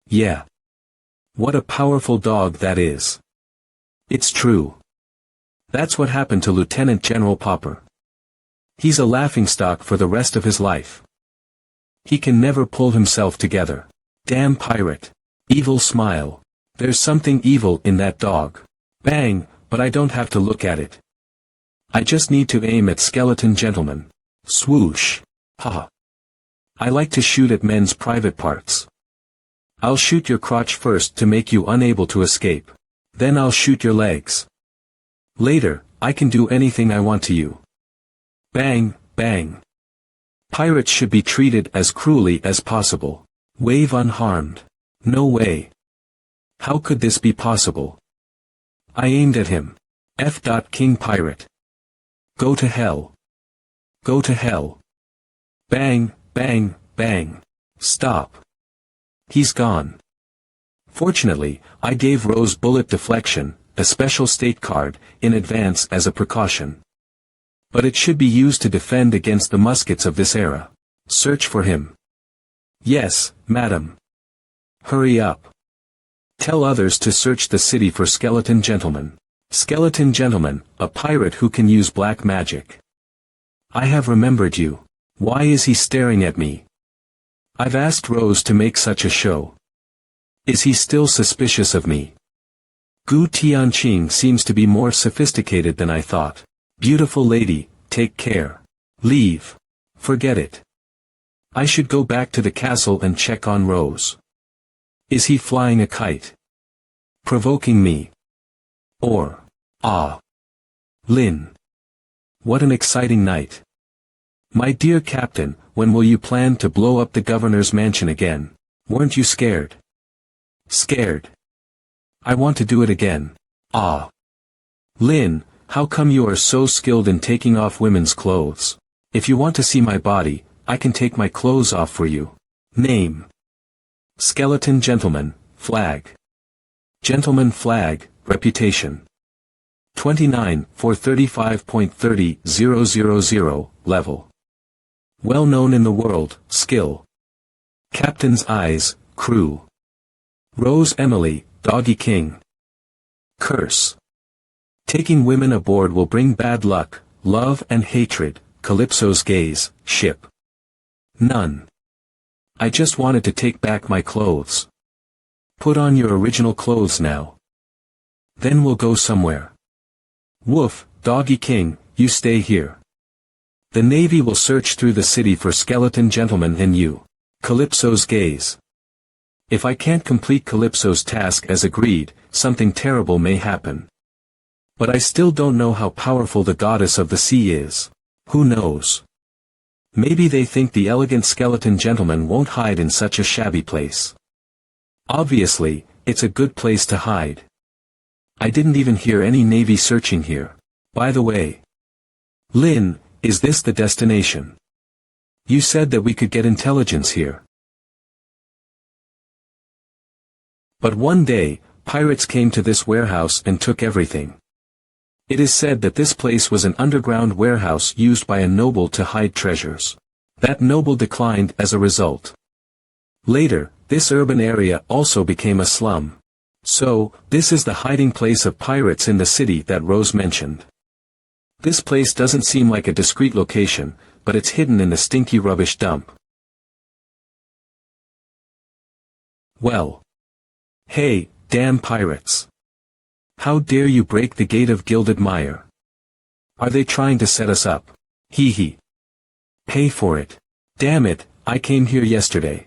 Yeah. What a powerful dog that is. It's true. That's what happened to Lieutenant General Popper. He's a laughingstock for the rest of his life. He can never pull himself together. Damn pirate. Evil smile. There's something evil in that dog. Bang, but I don't have to look at it. I just need to aim at Skeleton Gentleman. Swoosh. Haha. I like to shoot at men's private parts. I'll shoot your crotch first to make you unable to escape. Then I'll shoot your legs. Later, I can do anything I want to you. Bang, bang. Pirates should be treated as cruelly as possible. Wave unharmed. No way. How could this be possible? I aimed at him. F. King Pirate. Go to hell. Go to hell. Bang, bang, bang. Stop. He's gone. Fortunately, I gave Rose bullet deflection, a special state card, in advance as a precaution. But it should be used to defend against the muskets of this era. Search for him. Yes, madam. Hurry up. Tell others to search the city for Skeleton Gentleman. Skeleton Gentleman, a pirate who can use black magic. I have remembered you. Why is he staring at me? I've asked Rose to make such a show. Is he still suspicious of me? Gu Tianqing seems to be more sophisticated than I thought. Beautiful lady, take care. Leave. Forget it. I should go back to the castle and check on Rose. Is he flying a kite? Provoking me? Or, Lin. What an exciting night. My dear Captain, when will you plan to blow up the governor's mansion again? Weren't you scared? Scared. I want to do it again. Lin, how come you are so skilled in taking off women's clothes? If you want to see my body, I can take my clothes off for you. Name. Skeleton Gentleman, Flag. Gentleman Flag, Reputation. 29 for 35.30000, Level. Well known in the world, Skill. Captain's Eyes, Crew. Rose Emily, Doggy King. Curse. Taking women aboard will bring bad luck, love and hatred, Calypso's Gaze, Ship. None. I just wanted to take back my clothes. Put on your original clothes now. Then we'll go somewhere. Woof, Doggy King, you stay here. The Navy will search through the city for Skeleton Gentleman and you. Calypso's Gaze. If I can't complete Calypso's task as agreed, something terrible may happen. But I still don't know how powerful the goddess of the sea is. Who knows? Maybe they think the elegant Skeleton Gentleman won't hide in such a shabby place. Obviously, it's a good place to hide. I didn't even hear any Navy searching here. By the way. Lin, is this the destination? You said that we could get intelligence here. But one day, pirates came to this warehouse and took everything. It is said that this place was an underground warehouse used by a noble to hide treasures. That noble declined as a result. Later, this urban area also became a slum. So, this is the hiding place of pirates in the city that Rose mentioned. This place doesn't seem like a discreet location, but it's hidden in the stinky rubbish dump. Well. Hey, damn pirates. How dare you break the gate of Gilded Mire? Are they trying to set us up? Hee hee. Pay for it. Damn it, I came here yesterday.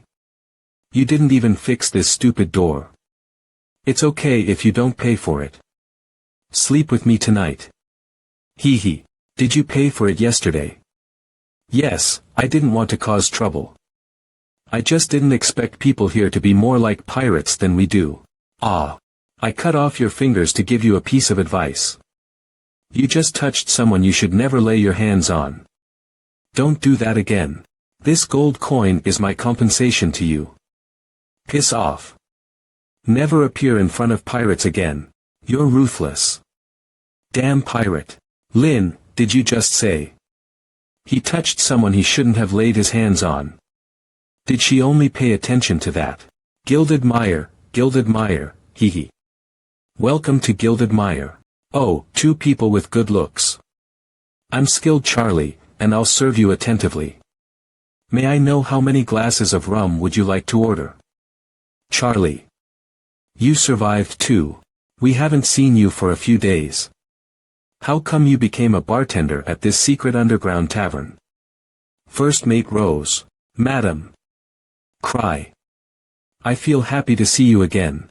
You didn't even fix this stupid door. It's okay if you don't pay for it. Sleep with me tonight. Hee hee. Did you pay for it yesterday? Yes, I didn't want to cause trouble. I just didn't expect people here to be more like pirates than we do. I cut off your fingers to give you a piece of advice. You just touched someone you should never lay your hands on. Don't do that again. This gold coin is my compensation to you. Piss off. Never appear in front of pirates again. You're ruthless. Damn pirate. Lin, did you just say? He touched someone he shouldn't have laid his hands on. Did she only pay attention to that? Gilded Mire, hee hee. Welcome to Gilded Mire. Oh, two people with good looks. I'm Skilled Charlie, and I'll serve you attentively. May I know how many glasses of rum would you like to order? Charlie. You survived too. We haven't seen you for a few days. How come you became a bartender at this secret underground tavern? First Mate Rose. Madam. Cry. I feel happy to see you again.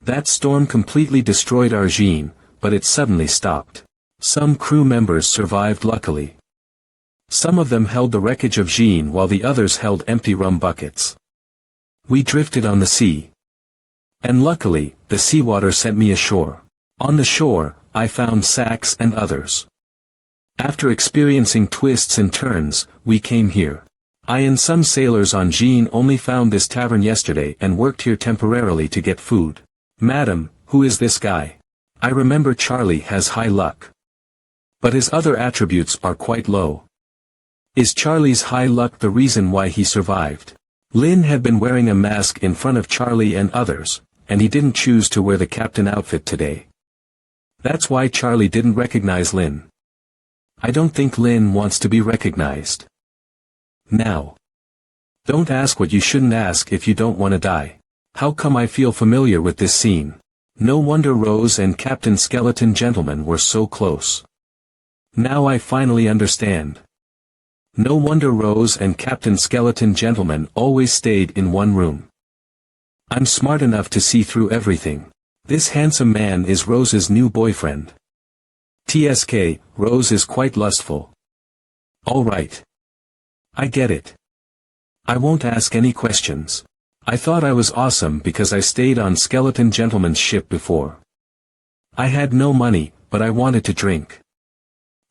That storm completely destroyed Argene, but it suddenly stopped. Some crew members survived luckily. Some of them held the wreckage of Jean while the others held empty rum buckets. We drifted on the sea. And luckily, the seawater sent me ashore. On the shore, I found Sax and others. After experiencing twists and turns, we came here. I and some sailors on Jean only found this tavern yesterday and worked here temporarily to get food. Madam, who is this guy? I remember Charlie has high luck. But his other attributes are quite low. Is Charlie's high luck the reason why he survived? Lin had been wearing a mask in front of Charlie and others, and he didn't choose to wear the captain outfit today. That's why Charlie didn't recognize Lin. I don't think Lin wants to be recognized. Now. Don't ask what you shouldn't ask if you don't want to die. How come I feel familiar with this scene? No wonder Rose and Captain Skeleton Gentleman were so close. Now I finally understand. No wonder Rose and Captain Skeleton Gentleman always stayed in one room. I'm smart enough to see through everything. This handsome man is Rose's new boyfriend. TSK, Rose is quite lustful. Alright. I get it. I won't ask any questions. I thought I was awesome because I stayed on Skeleton Gentleman's ship before. I had no money, but I wanted to drink.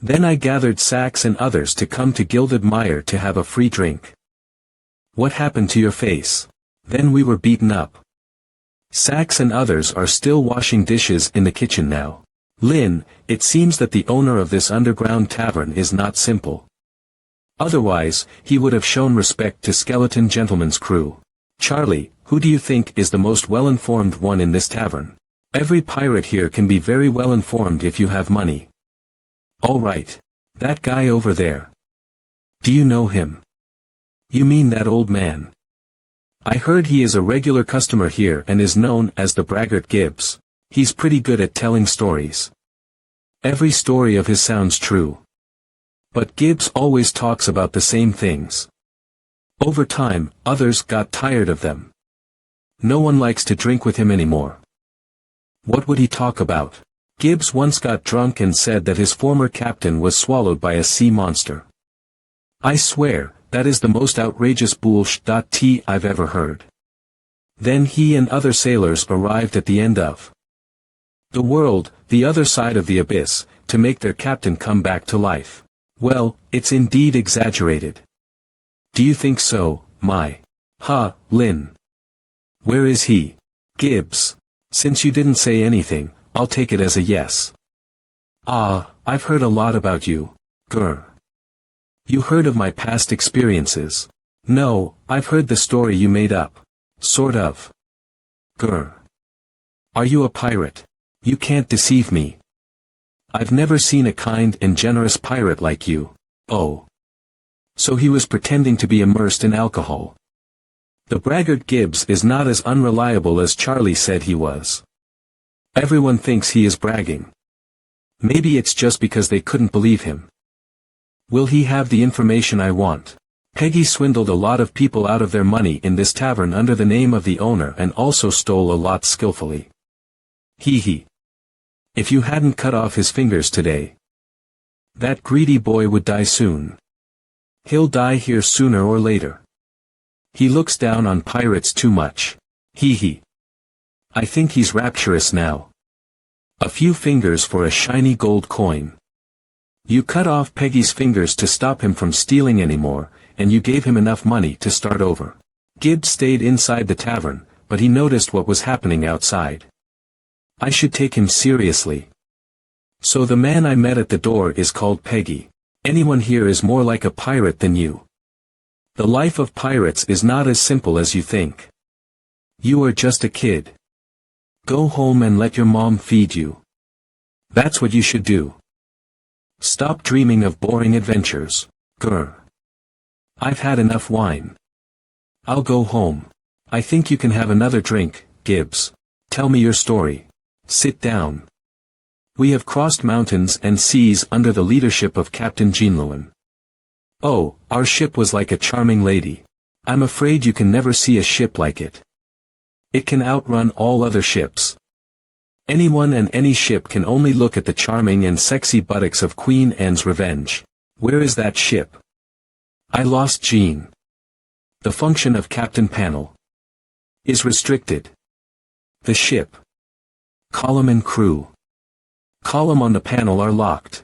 Then I gathered Sax and others to come to Gilded Mire to have a free drink. What happened to your face? Then we were beaten up. Sax and others are still washing dishes in the kitchen now. Lin, it seems that the owner of this underground tavern is not simple. Otherwise, he would have shown respect to Skeleton Gentleman's crew. Charlie, who do you think is the most well-informed one in this tavern? Every pirate here can be very well-informed if you have money. Alright. That guy over there. Do you know him? You mean that old man? I heard he is a regular customer here and is known as the Braggart Gibbs. He's pretty good at telling stories. Every story of his sounds true. But Gibbs always talks about the same things. Over time, others got tired of them. No one likes to drink with him anymore. What would he talk about? Gibbs once got drunk and said that his former captain was swallowed by a sea monster. I swear, that is the most outrageous bullshit I've ever heard. Then he and other sailors arrived at the end of the world, the other side of the abyss, to make their captain come back to life. Well, it's indeed exaggerated. Do you think so, my? Lin? Where is he? Gibbs. Since you didn't say anything, I'll take it as a yes. I've heard a lot about you. Grr. You heard of my past experiences? No, I've heard the story you made up. Sort of. Grr. Are you a pirate? You can't deceive me. I've never seen a kind and generous pirate like you. Oh. So he was pretending to be immersed in alcohol. The Braggart Gibbs is not as unreliable as Charlie said he was. Everyone thinks he is bragging. Maybe it's just because they couldn't believe him. Will he have the information I want? Peggy swindled a lot of people out of their money in this tavern under the name of the owner and also stole a lot skillfully. Hee. If you hadn't cut off his fingers today, that greedy boy would die soon. He'll die here sooner or later. He looks down on pirates too much. Hee. I think he's rapturous now. A few fingers for a shiny gold coin. You cut off Peggy's fingers to stop him from stealing anymore, and you gave him enough money to start over. Gibbs stayed inside the tavern, but he noticed what was happening outside. I should take him seriously. So the man I met at the door is called Peggy. Anyone here is more like a pirate than you. The life of pirates is not as simple as you think. You are just a kid. Go home and let your mom feed you. That's what you should do. Stop dreaming of boring adventures. Grr. I've had enough wine. I'll go home. I think you can have another drink, Gibbs. Tell me your story. Sit down. We have crossed mountains and seas under the leadership of Captain Jinluan. Oh, our ship was like a charming lady. I'm afraid you can never see a ship like it. It can outrun all other ships. Anyone and any ship can only look at the charming and sexy buttocks of Queen Anne's Revenge. Where is that ship? I lost Jean. The function of Captain Panel is restricted. The ship, column and crew, column on the panel are locked.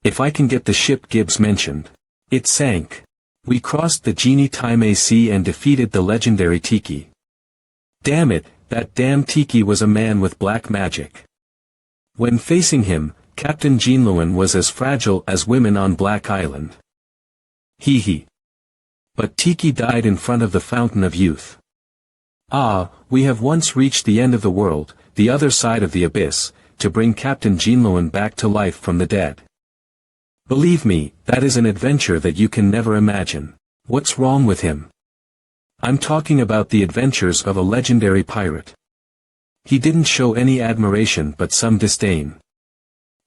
If I can get the ship Gibbs mentioned. It sank. We crossed the Genie Time Sea and defeated the legendary Tiki. Damn it, that damn Tiki was a man with black magic. When facing him, Captain Jinluan was as fragile as women on Black Island. Hee hee. But Tiki died in front of the fountain of youth. Ah, we have once reached the end of the world, the other side of the abyss, to bring Captain Jinluan back to life from the dead. Believe me, that is an adventure that you can never imagine. What's wrong with him? I'm talking about the adventures of a legendary pirate. He didn't show any admiration but some disdain.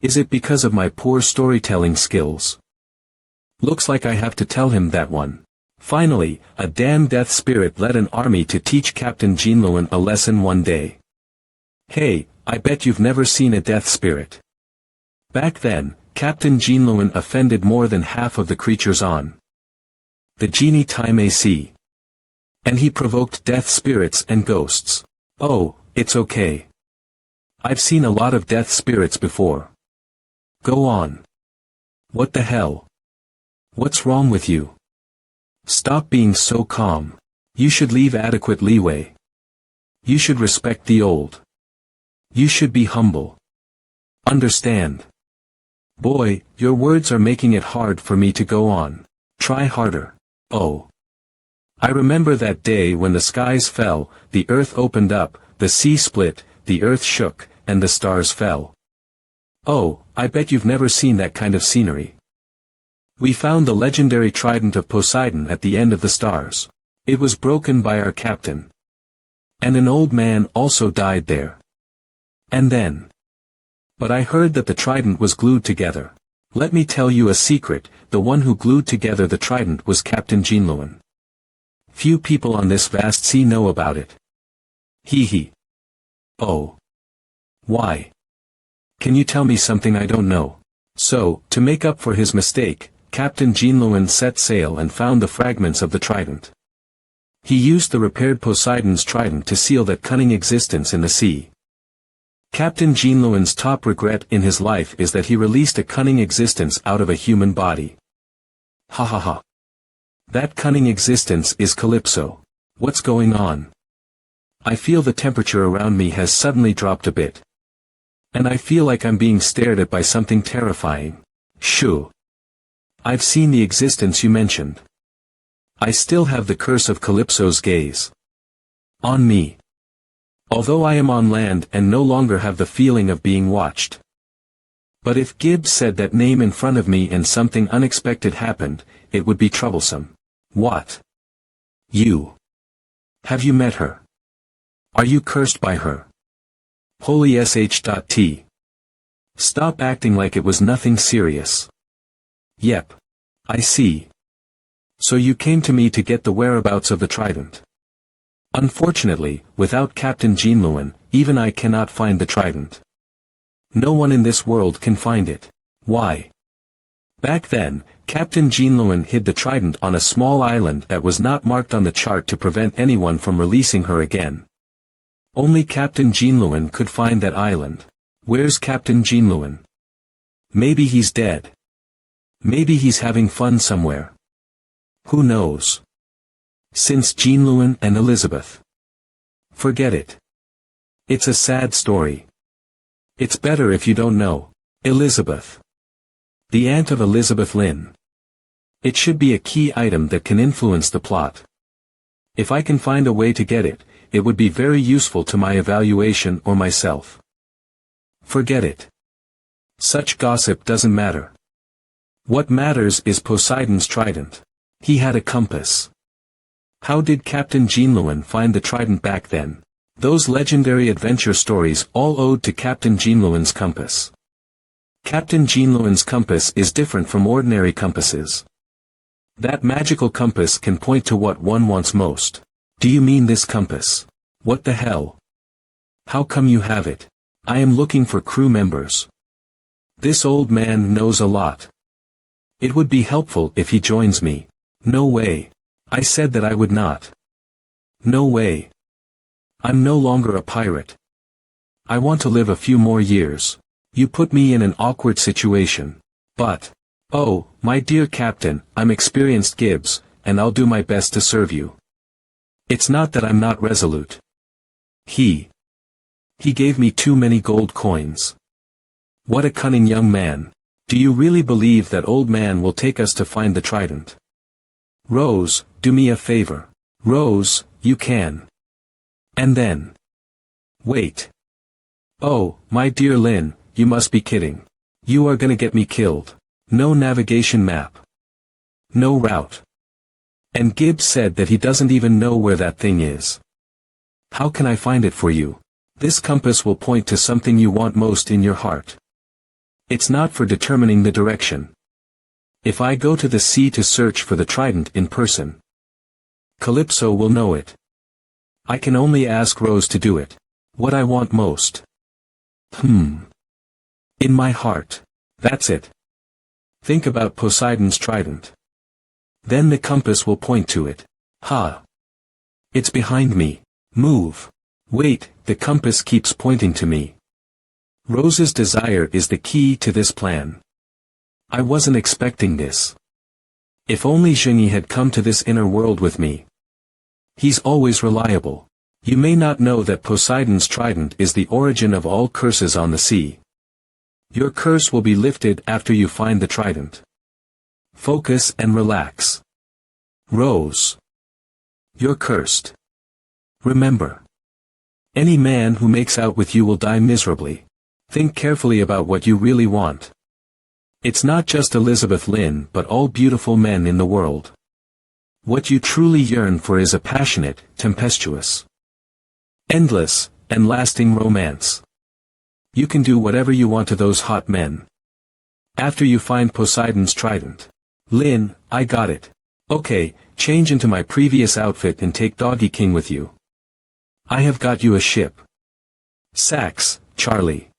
Is it because of my poor storytelling skills? Looks like I have to tell him that one. Finally, a damn death spirit led an army to teach Captain Jinluan a lesson one day. Hey, I bet you've never seen a death spirit. Back then, Captain Jinluan offended more than half of the creatures on the genie time AC. And he provoked death spirits and ghosts. Oh, it's okay. I've seen a lot of death spirits before. Go on. What the hell? What's wrong with you? Stop being so calm. You should leave adequate leeway. You should respect the old. You should be humble. Understand? Boy, your words are making it hard for me to go on. Try harder. Oh. I remember that day when the skies fell, the earth opened up, the sea split, the earth shook, and the stars fell. Oh, I bet you've never seen that kind of scenery. We found the legendary trident of Poseidon at the end of the stars. It was broken by our captain. And an old man also died there. And then. But I heard that the trident was glued together. Let me tell you a secret, the one who glued together the trident was Captain Jinluan. Few people on this vast sea know about it. Hee hee. Oh. Why? Can you tell me something I don't know? So, to make up for his mistake, Captain Jinluan set sail and found the fragments of the trident. He used the repaired Poseidon's trident to seal that cunning existence in the sea. Captain Jinluan's top regret in his life is that he released a cunning existence out of a human body. Ha ha ha. That cunning existence is Calypso. What's going on? I feel the temperature around me has suddenly dropped a bit. And I feel like I'm being stared at by something terrifying. Shoo. I've seen the existence you mentioned. I still have the curse of Calypso's gaze on me. Although I am on land and no longer have the feeling of being watched. But if Gibbs said that name in front of me and something unexpected happened, it would be troublesome. What? You. Have you met her? Are you cursed by her? Holy sh.t. Stop acting like it was nothing serious. Yep. I see. So you came to me to get the whereabouts of the trident. Unfortunately, without Captain Jinluan, even I cannot find the trident. No one in this world can find it. Why? Back then, Captain Jinluan hid the trident on a small island that was not marked on the chart to prevent anyone from releasing her again. Only Captain Jinluan could find that island. Where's Captain Jinluan? Maybe he's dead. Maybe he's having fun somewhere. Who knows? Since Jinluan and Elizabeth. Forget it. It's a sad story. It's better if you don't know. Elizabeth. The aunt of Elizabeth Lynn. It should be a key item that can influence the plot. If I can find a way to get it, it would be very useful to my evaluation or myself. Forget it. Such gossip doesn't matter. What matters is Poseidon's trident. He had a compass. How did Captain Jinluan find the trident back then? Those legendary adventure stories all owed to Captain Jinluan's compass. Captain Jinluan's compass is different from ordinary compasses. That magical compass can point to what one wants most. Do you mean this compass? What the hell? How come you have it? I am looking for crew members. This old man knows a lot. It would be helpful if he joins me. No way. I said that I would not. No way. I'm no longer a pirate. I want to live a few more years. You put me in an awkward situation. But, oh, my dear Captain, I'm experienced Gibbs, and I'll do my best to serve you. It's not that I'm not resolute. He gave me too many gold coins. What a cunning young man. Do you really believe that old man will take us to find the trident? Rose, do me a favor. Rose, you can. And then. Wait. Oh, my dear Lin, you must be kidding. You are gonna get me killed. No navigation map. No route. And Gibbs said that he doesn't even know where that thing is. How can I find it for you? This compass will point to something you want most in your heart. It's not for determining the direction. If I go to the sea to search for the trident in person, Calypso will know it. I can only ask Rose to do it. What I want most. In my heart. That's it. Think about Poseidon's trident. Then the compass will point to it. Ha! It's behind me. Move. Wait, the compass keeps pointing to me. Rose's desire is the key to this plan. I wasn't expecting this. If only Zhengyi had come to this inner world with me. He's always reliable. You may not know that Poseidon's trident is the origin of all curses on the sea. Your curse will be lifted after you find the trident. Focus and relax. Rose. You're cursed. Remember. Any man who makes out with you will die miserably. Think carefully about what you really want. It's not just Elizabeth Lin but all beautiful men in the world. What you truly yearn for is a passionate, tempestuous, endless, and lasting romance. You can do whatever you want to those hot men. After you find Poseidon's trident. Lin, I got it. Okay, change into my previous outfit and take Doggy King with you. I have got you a ship. Sax, Charlie,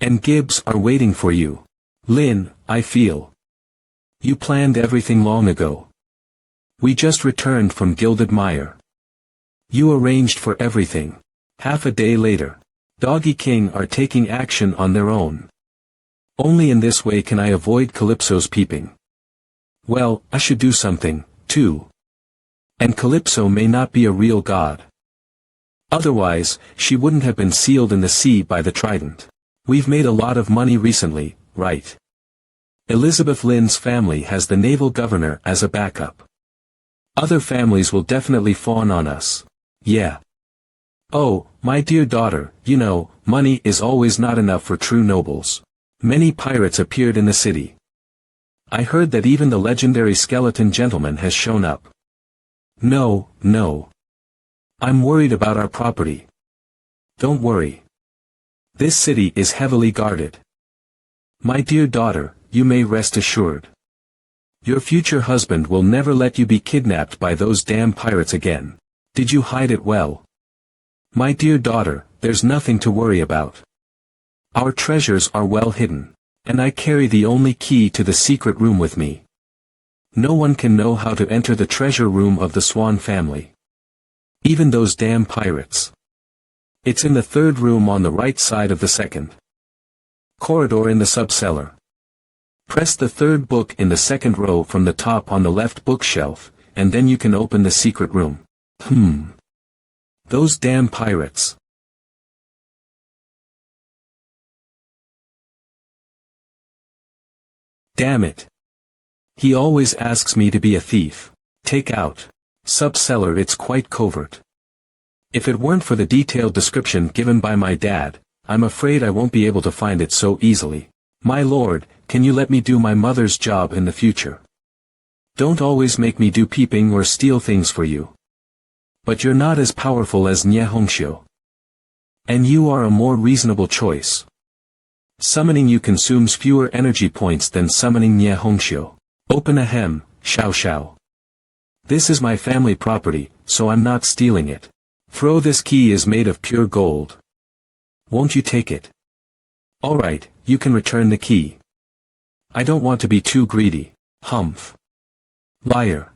and Gibbs are waiting for you. Lin, I feel. You planned everything long ago. We just returned from Gilded Mire. You arranged for everything. Half a day later. Doggy King are taking action on their own. Only in this way can I avoid Calypso's peeping. Well, I should do something, too. And Calypso may not be a real god. Otherwise, she wouldn't have been sealed in the sea by the trident. We've made a lot of money recently, right? Elizabeth Lin's family has the naval governor as a backup. Other families will definitely fawn on us. Yeah. Oh, my dear daughter, you know, money is always not enough for true nobles. Many pirates appeared in the city. I heard that even the legendary skeleton gentleman has shown up. No. I'm worried about our property. Don't worry. This city is heavily guarded. My dear daughter, you may rest assured. Your future husband will never let you be kidnapped by those damn pirates again. Did you hide it well? My dear daughter, there's nothing to worry about. Our treasures are well hidden, and I carry the only key to the secret room with me. No one can know how to enter the treasure room of the Swan family. Even those damn pirates. It's in the third room on the right side of the second corridor in the subcellar. Press the third book in the second row from the top on the left bookshelf, and then you can open the secret room. Those damn pirates. Damn it. He always asks me to be a thief. Take out. Subcellar, it's quite covert. If it weren't for the detailed description given by my dad, I'm afraid I won't be able to find it so easily. My lord, can you let me do my mother's job in the future? Don't always make me do peeping or steal things for you. But you're not as powerful as Nye Hongxiu. And you are a more reasonable choice. Summoning you consumes fewer energy points than summoning Nye Hongxiu. Open ahem, Xiao. This is my family property, so I'm not stealing it. Throw, this key is made of pure gold. Won't you take it? Alright, you can return the key. I don't want to be too greedy. Humph. Liar.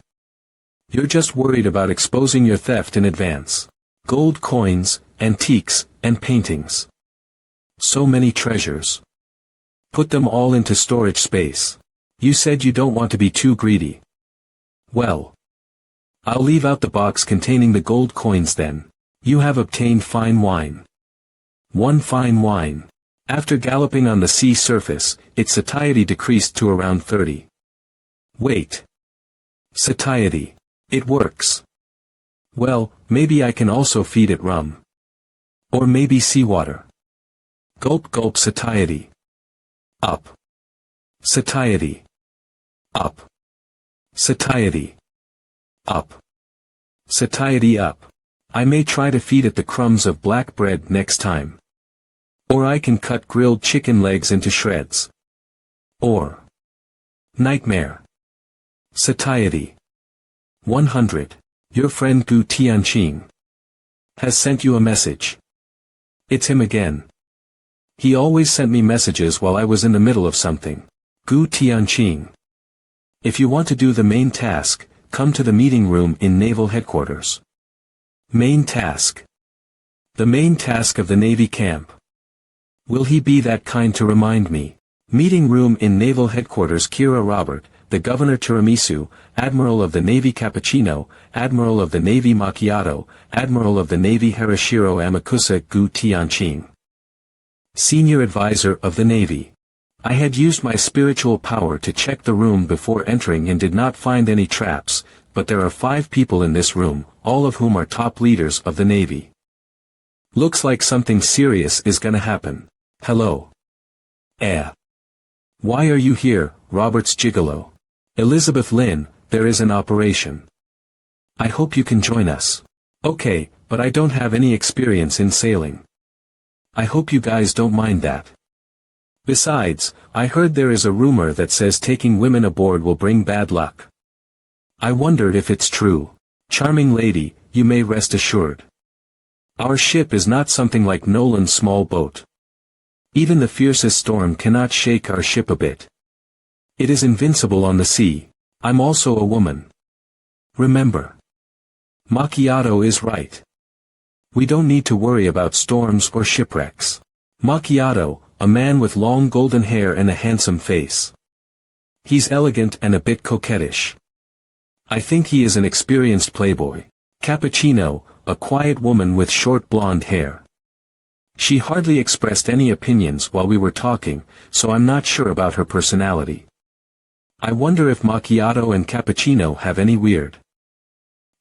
You're just worried about exposing your theft in advance. Gold coins, antiques, and paintings. So many treasures. Put them all into storage space. You said you don't want to be too greedy. Well. I'll leave out the box containing the gold coins then. You have obtained fine wine. One fine wine. After galloping on the sea surface, its satiety decreased to around 30. Wait. Satiety. It works. Well, maybe I can also feed it rum. Or maybe seawater. Gulp gulp satiety. Up. Satiety. Up. Satiety. Up. Satiety up. I may try to feed it the crumbs of black bread next time. Or I can cut grilled chicken legs into shreds. Or. Nightmare. Satiety. 100. Your friend Gu Tianqing has sent you a message. It's him again. He always sent me messages while I was in the middle of something. Gu Tianqing. If you want to do the main task, come to the meeting room in Naval Headquarters. Main task. The main task of the Navy camp. Will he be that kind to remind me? Meeting room in Naval Headquarters. Kira Robert, the Governor Tiramisu, Admiral of the Navy Cappuccino, Admiral of the Navy Macchiato, Admiral of the Navy Harashiro Amakusa. Gu Tianqing. Senior Advisor of the Navy. I had used my spiritual power to check the room before entering and did not find any traps, but there are 5 people in this room, all of whom are top leaders of the Navy. Looks like something serious is gonna happen. Hello. Why are you here, Roberts Gigolo? Elizabeth Lynn, there is an operation. I hope you can join us. Okay, but I don't have any experience in sailing. I hope you guys don't mind that. Besides, I heard there is a rumor that says taking women aboard will bring bad luck. I wondered if it's true. Charming lady, you may rest assured. Our ship is not something like Nolan's small boat. Even the fiercest storm cannot shake our ship a bit. It is invincible on the sea. I'm also a woman. Remember. Macchiato is right. We don't need to worry about storms or shipwrecks. Macchiato, a man with long golden hair and a handsome face. He's elegant and a bit coquettish. I think he is an experienced playboy. Cappuccino, a quiet woman with short blonde hair. She hardly expressed any opinions while we were talking, so I'm not sure about her personality. I wonder if Macchiato and Cappuccino have any weird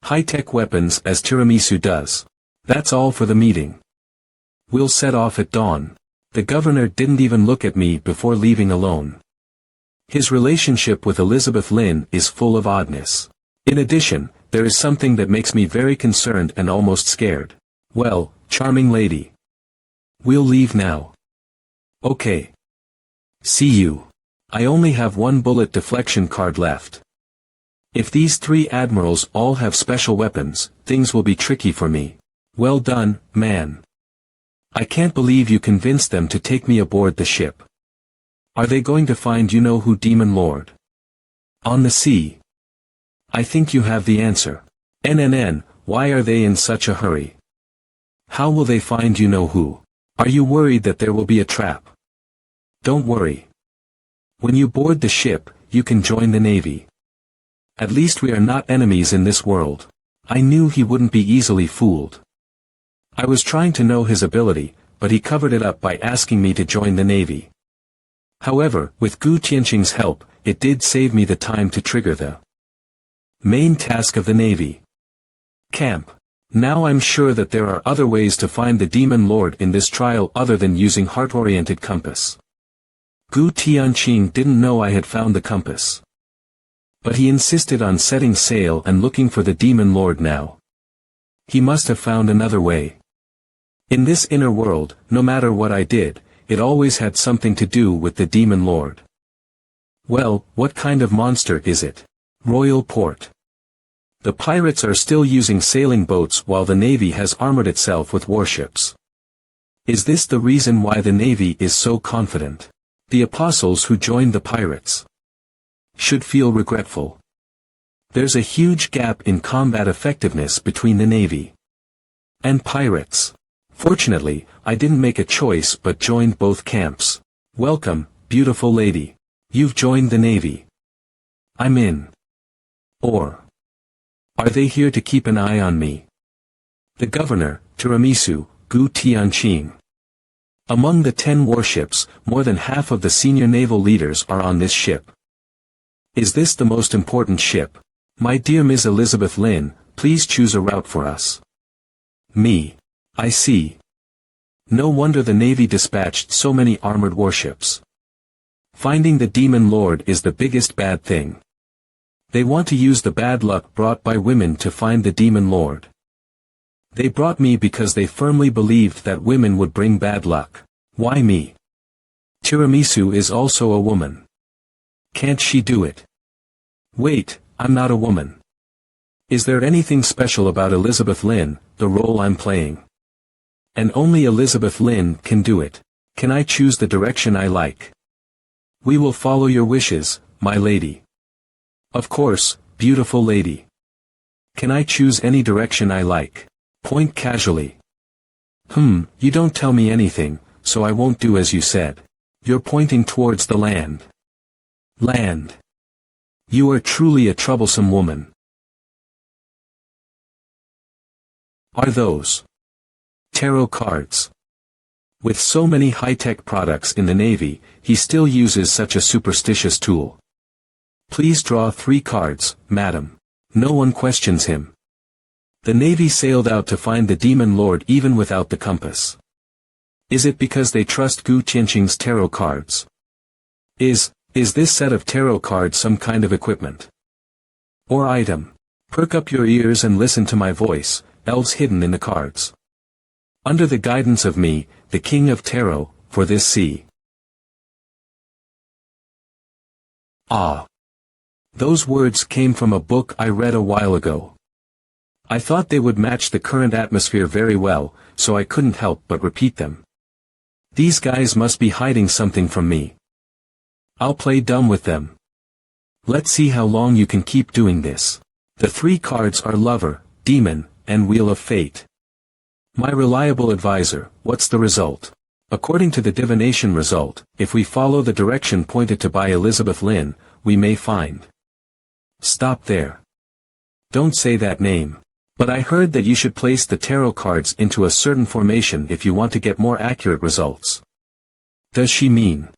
high-tech weapons as Tiramisu does. That's all for the meeting. We'll set off at dawn. The governor didn't even look at me before leaving alone. His relationship with Elizabeth Lynn is full of oddness. In addition, there is something that makes me very concerned and almost scared. Well, charming lady. We'll leave now. Okay. See you. I only have 1 bullet deflection card left. If these 3 admirals all have special weapons, things will be tricky for me. Well done, man. I can't believe you convinced them to take me aboard the ship. Are they going to find you-know-who Demon Lord on the sea? I think you have the answer. Why are they in such a hurry? How will they find you-know-who? Are you worried that there will be a trap? Don't worry. When you board the ship, you can join the Navy. At least we are not enemies in this world. I knew he wouldn't be easily fooled. I was trying to know his ability, but he covered it up by asking me to join the Navy. However, with Gu Tianqing's help, it did save me the time to trigger the main task of the Navy camp. Now I'm sure that there are other ways to find the Demon Lord in this trial other than using heart-oriented compass. Gu Tianqing didn't know I had found the compass. But he insisted on setting sail and looking for the Demon Lord now. He must have found another way. In this inner world, no matter what I did, it always had something to do with the Demon Lord. Well, what kind of monster is it? Royal Port. The pirates are still using sailing boats while the Navy has armored itself with warships. Is this the reason why the Navy is so confident? The apostles who joined the pirates should feel regretful. There's a huge gap in combat effectiveness between the Navy and pirates. Fortunately, I didn't make a choice but joined both camps. Welcome, beautiful lady. You've joined the Navy. I'm in. Or are they here to keep an eye on me? The governor, Tiramisu, Gu Tianqing. Among the 10 warships, more than half of the senior naval leaders are on this ship. Is this the most important ship? My dear Ms. Elizabeth Lin, please choose a route for us. Me. I see. No wonder the Navy dispatched so many armored warships. Finding the Demon Lord is the biggest bad thing. They want to use the bad luck brought by women to find the Demon Lord. They brought me because they firmly believed that women would bring bad luck. Why me? Tiramisu is also a woman. Can't she do it? Wait, I'm not a woman. Is there anything special about Elizabeth Lin, the role I'm playing? And only Elizabeth Lin can do it. Can I choose the direction I like? We will follow your wishes, my lady. Of course, beautiful lady. Can I choose any direction I like? Point casually. You don't tell me anything, so I won't do as you said. You're pointing towards the land. Land. You are truly a troublesome woman. Are those tarot cards? With so many high-tech products in the Navy, he still uses such a superstitious tool. Please draw 3 cards, madam. No one questions him. The Navy sailed out to find the Demon Lord even without the compass. Is it because they trust Gu Qianqing's tarot cards? Is this set of tarot cards some kind of equipment? Or item? Perk up your ears and listen to my voice, elves hidden in the cards. Under the guidance of me, the King of Tarot, for this sea. Ah. Those words came from a book I read a while ago. I thought they would match the current atmosphere very well, so I couldn't help but repeat them. These guys must be hiding something from me. I'll play dumb with them. Let's see how long you can keep doing this. The 3 cards are Lover, Demon, and Wheel of Fate. My reliable advisor, what's the result? According to the divination result, if we follow the direction pointed to by Elizabeth Lin, we may find. Stop there. Don't say that name. But I heard that you should place the tarot cards into a certain formation if you want to get more accurate results. Does she mean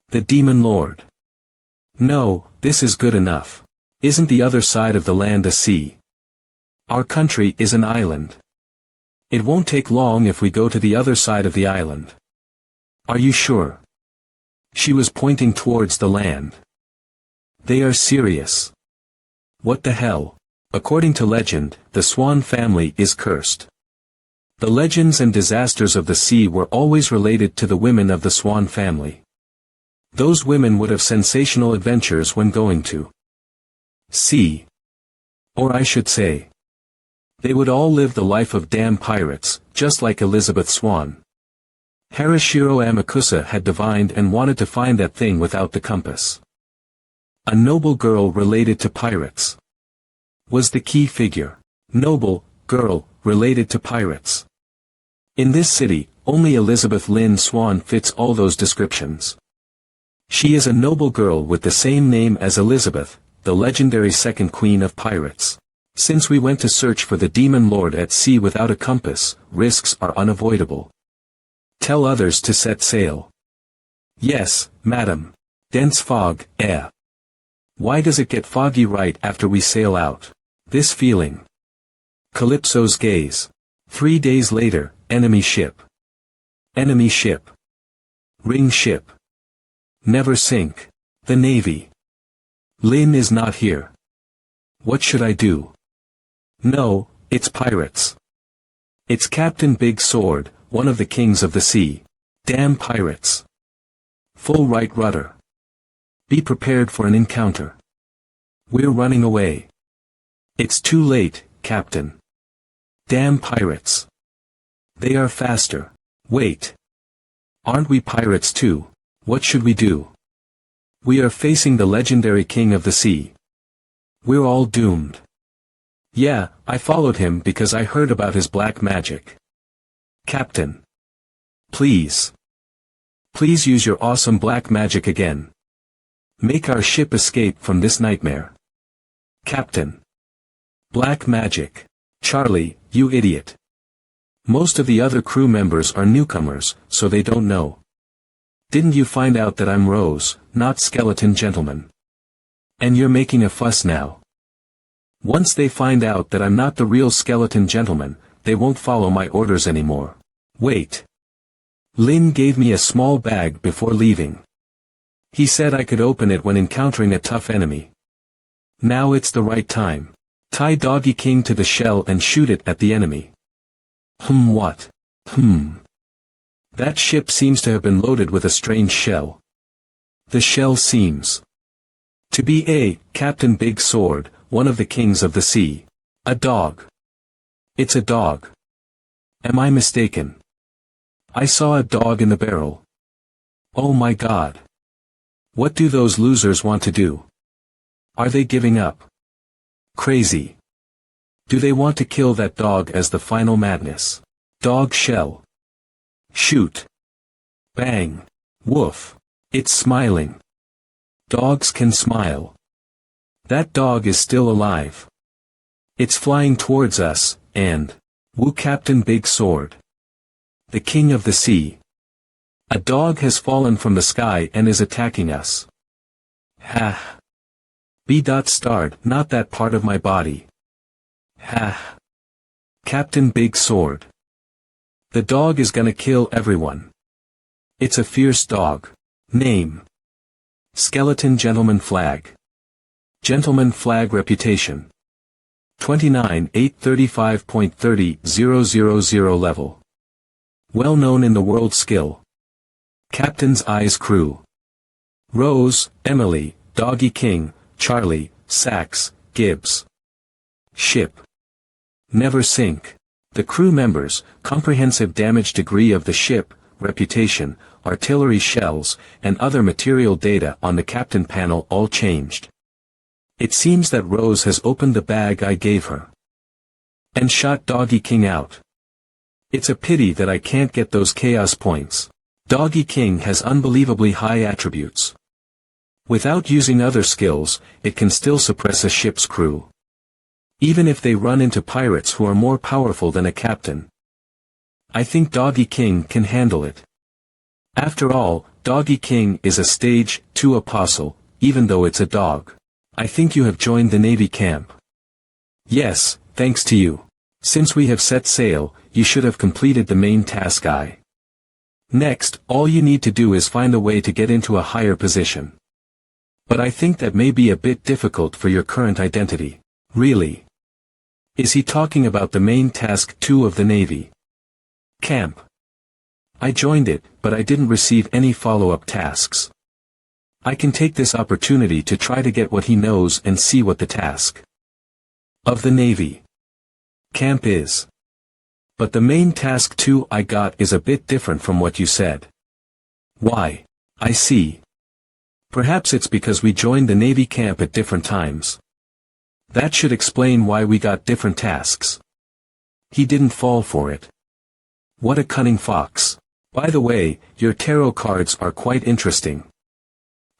the Demon Lord? No, this is good enough. Isn't the other side of the land a sea? Our country is an island. It won't take long if we go to the other side of the island. Are you sure? She was pointing towards the land. They are serious. What the hell? According to legend, the Swan family is cursed. The legends and disasters of the sea were always related to the women of the Swan family. Those women would have sensational adventures when going to sea. Or I should say, they would all live the life of damn pirates, just like Elizabeth Swan. Harashiro Amakusa had divined and wanted to find that thing without the compass. A noble girl related to pirates was the key figure. Noble girl related to pirates. In this city, only Elizabeth Lin Swan fits all those descriptions. She is a noble girl with the same name as Elizabeth, the legendary second queen of pirates. Since we went to search for the Demon Lord at sea without a compass, risks are unavoidable. Tell others to set sail. Yes, madam. Dense fog, eh? Why does it get foggy right after we sail out? This feeling. Calypso's gaze. 3 days later, enemy ship. Enemy ship. Ring ship. Never sink. The Navy. Lin is not here. What should I do? No, it's pirates. It's Captain Big Sword, one of the kings of the sea. Damn pirates. Full right rudder. Be prepared for an encounter. We're running away. It's too late, Captain. Damn pirates. They are faster. Wait. Aren't we pirates too? What should we do? We are facing the legendary king of the sea. We're all doomed. Yeah, I followed him because I heard about his black magic. Captain. Please. Please use your awesome black magic again. Make our ship escape from this nightmare. Captain. Black magic. Charlie, you idiot. Most of the other crew members are newcomers, so they don't know. Didn't you find out that I'm Rose, not Skeleton Gentleman? And you're making a fuss now. Once they find out that I'm not the real skeleton gentleman, they won't follow my orders anymore. Wait. Lin gave me a small bag before leaving. He said I could open it when encountering a tough enemy. Now it's the right time. Tie Doggy King to the shell and shoot it at the enemy. What? That ship seems to have been loaded with a strange shell. The shell seems to be a Captain Big Sword, one of the kings of the sea. A dog. It's a dog. Am I mistaken? I saw a dog in the barrel. Oh my God. What do those losers want to do? Are they giving up? Crazy. Do they want to kill that dog as the final madness? Dog shell. Shoot. Bang. Woof. It's smiling. Dogs can smile. That dog is still alive. It's flying towards us, and woo Captain Big Sword. The king of the sea. A dog has fallen from the sky and is attacking us. Ha. B.starred, not that part of my body. Ha. Captain Big Sword. The dog is gonna kill everyone. It's a fierce dog. Name. Skeleton Gentleman Flag. Gentleman Flag Reputation. 29,835.30,000 level. Well known in the world skill. Captain's Eyes Crew. Rose, Emily, Doggy King, Charlie, Sax, Gibbs. Ship. Never sink. The crew members, comprehensive damage degree of the ship, reputation, artillery shells, and other material data on the captain panel all changed. It seems that Rose has opened the bag I gave her. And shot Doggy King out. It's a pity that I can't get those chaos points. Doggy King has unbelievably high attributes. Without using other skills, it can still suppress a ship's crew. Even if they run into pirates who are more powerful than a captain. I think Doggy King can handle it. After all, Doggy King is a stage 2 apostle, even though it's a dog. I think you have joined the Navy camp. Yes, thanks to you. Since we have set sail, you should have completed the main task Next, all you need to do is find a way to get into a higher position. But I think that may be a bit difficult for your current identity. Really? Is he talking about the main task 2 of the Navy camp? I joined it, but I didn't receive any follow-up tasks. I can take this opportunity to try to get what he knows and see what the task of the Navy camp is. But the main task 2 I got is a bit different from what you said. Why? I see. Perhaps it's because we joined the Navy camp at different times. That should explain why we got different tasks. He didn't fall for it. What a cunning fox. By the way, your tarot cards are quite interesting.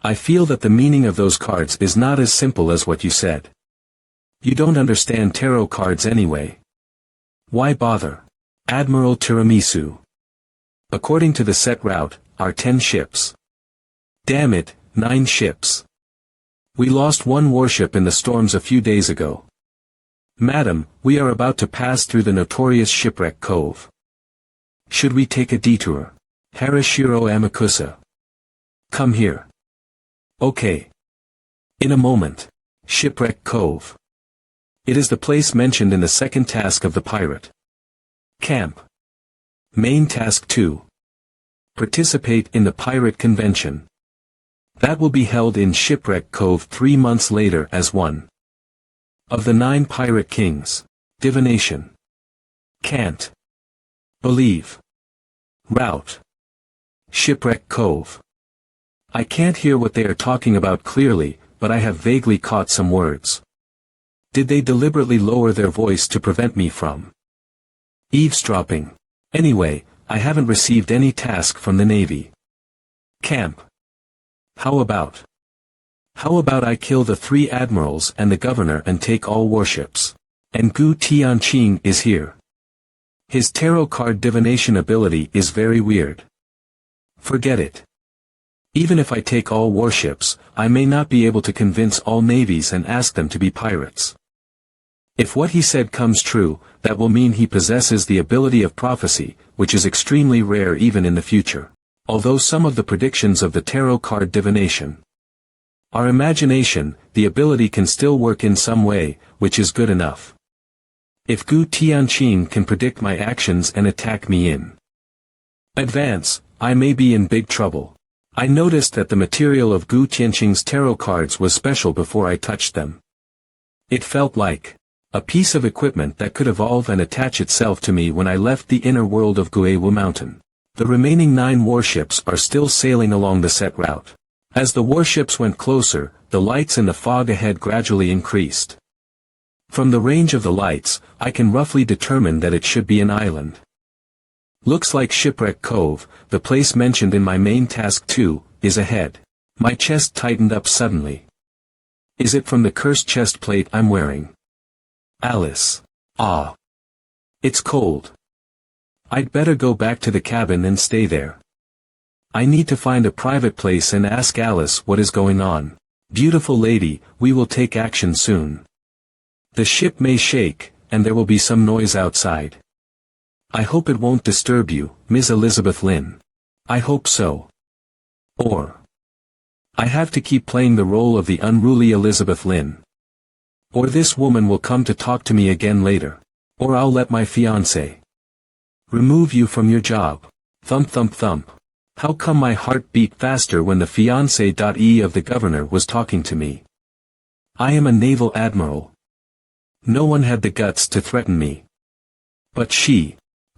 I feel that the meaning of those cards is not as simple as what you said. You don't understand tarot cards anyway. Why bother? Admiral Tiramisu. According to the set route, are 10 ships. Damn it, 9 ships. We lost 1 warship in the storms a few days ago. Madam, we are about to pass through the notorious Shipwreck Cove. Should we take a detour? Harashiro Amakusa. Come here. Okay. In a moment. Shipwreck Cove. It is the place mentioned in the second task of the pirate camp. Main task 2. Participate in the pirate convention. That will be held in Shipwreck Cove 3 months later as one of the 9 pirate kings. Divination. Can't believe. Route. Shipwreck Cove. I can't hear what they are talking about clearly, but I have vaguely caught some words. Did they deliberately lower their voice to prevent me from eavesdropping? Anyway, I haven't received any task from the Navy camp. How about I kill the 3 admirals and the governor and take all warships? And Gu Tianqing is here. His tarot card divination ability is very weird. Forget it. Even if I take all warships, I may not be able to convince all navies and ask them to be pirates. If what he said comes true, that will mean he possesses the ability of prophecy, which is extremely rare even in the future. Although some of the predictions of the tarot card divination are imagination, the ability can still work in some way, which is good enough. If Gu Tianqing can predict my actions and attack me in advance, I may be in big trouble. I noticed that the material of Gu Tianqing's tarot cards was special before I touched them. It felt like a piece of equipment that could evolve and attach itself to me when I left the inner world of Guewu Mountain. The remaining 9 warships are still sailing along the set route. As the warships went closer, the lights in the fog ahead gradually increased. From the range of the lights, I can roughly determine that it should be an island. Looks like Shipwreck Cove, the place mentioned in my main task 2, is ahead. My chest tightened up suddenly. Is it from the cursed chest plate I'm wearing? Alice. Ah. It's cold. I'd better go back to the cabin and stay there. I need to find a private place and ask Alice what is going on. Beautiful lady, we will take action soon. The ship may shake, and there will be some noise outside. I hope it won't disturb you, Ms. Elizabeth Lin. I hope so. Or I have to keep playing the role of the unruly Elizabeth Lin. Or this woman will come to talk to me again later. Or I'll let my fiancé remove you from your job. Thump thump thump. How come my heart beat faster when the fiancé of the governor was talking to me? I am a naval admiral. No one had the guts to threaten me. But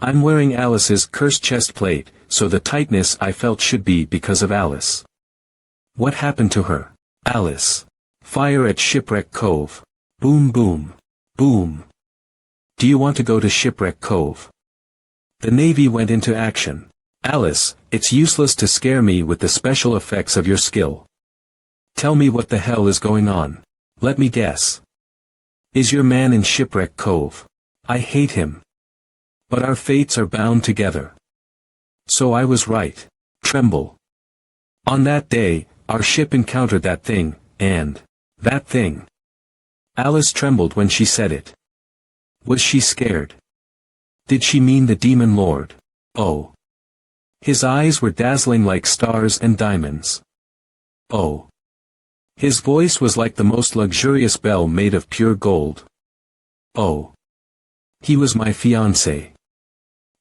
I'm wearing Alice's cursed chest plate, so the tightness I felt should be because of Alice. What happened to her? Alice. Fire at Shipwreck Cove. Boom boom. Boom. Do you want to go to Shipwreck Cove? The Navy went into action. Alice, it's useless to scare me with the special effects of your skill. Tell me what the hell is going on. Let me guess. Is your man in Shipwreck Cove? I hate him. But our fates are bound together. So I was right. Tremble. On that day, our ship encountered that thing, and that thing. Alice trembled when she said it. Was she scared? Did she mean the demon lord? Oh. His eyes were dazzling like stars and diamonds. Oh. His voice was like the most luxurious bell made of pure gold. Oh. He was my fiancé.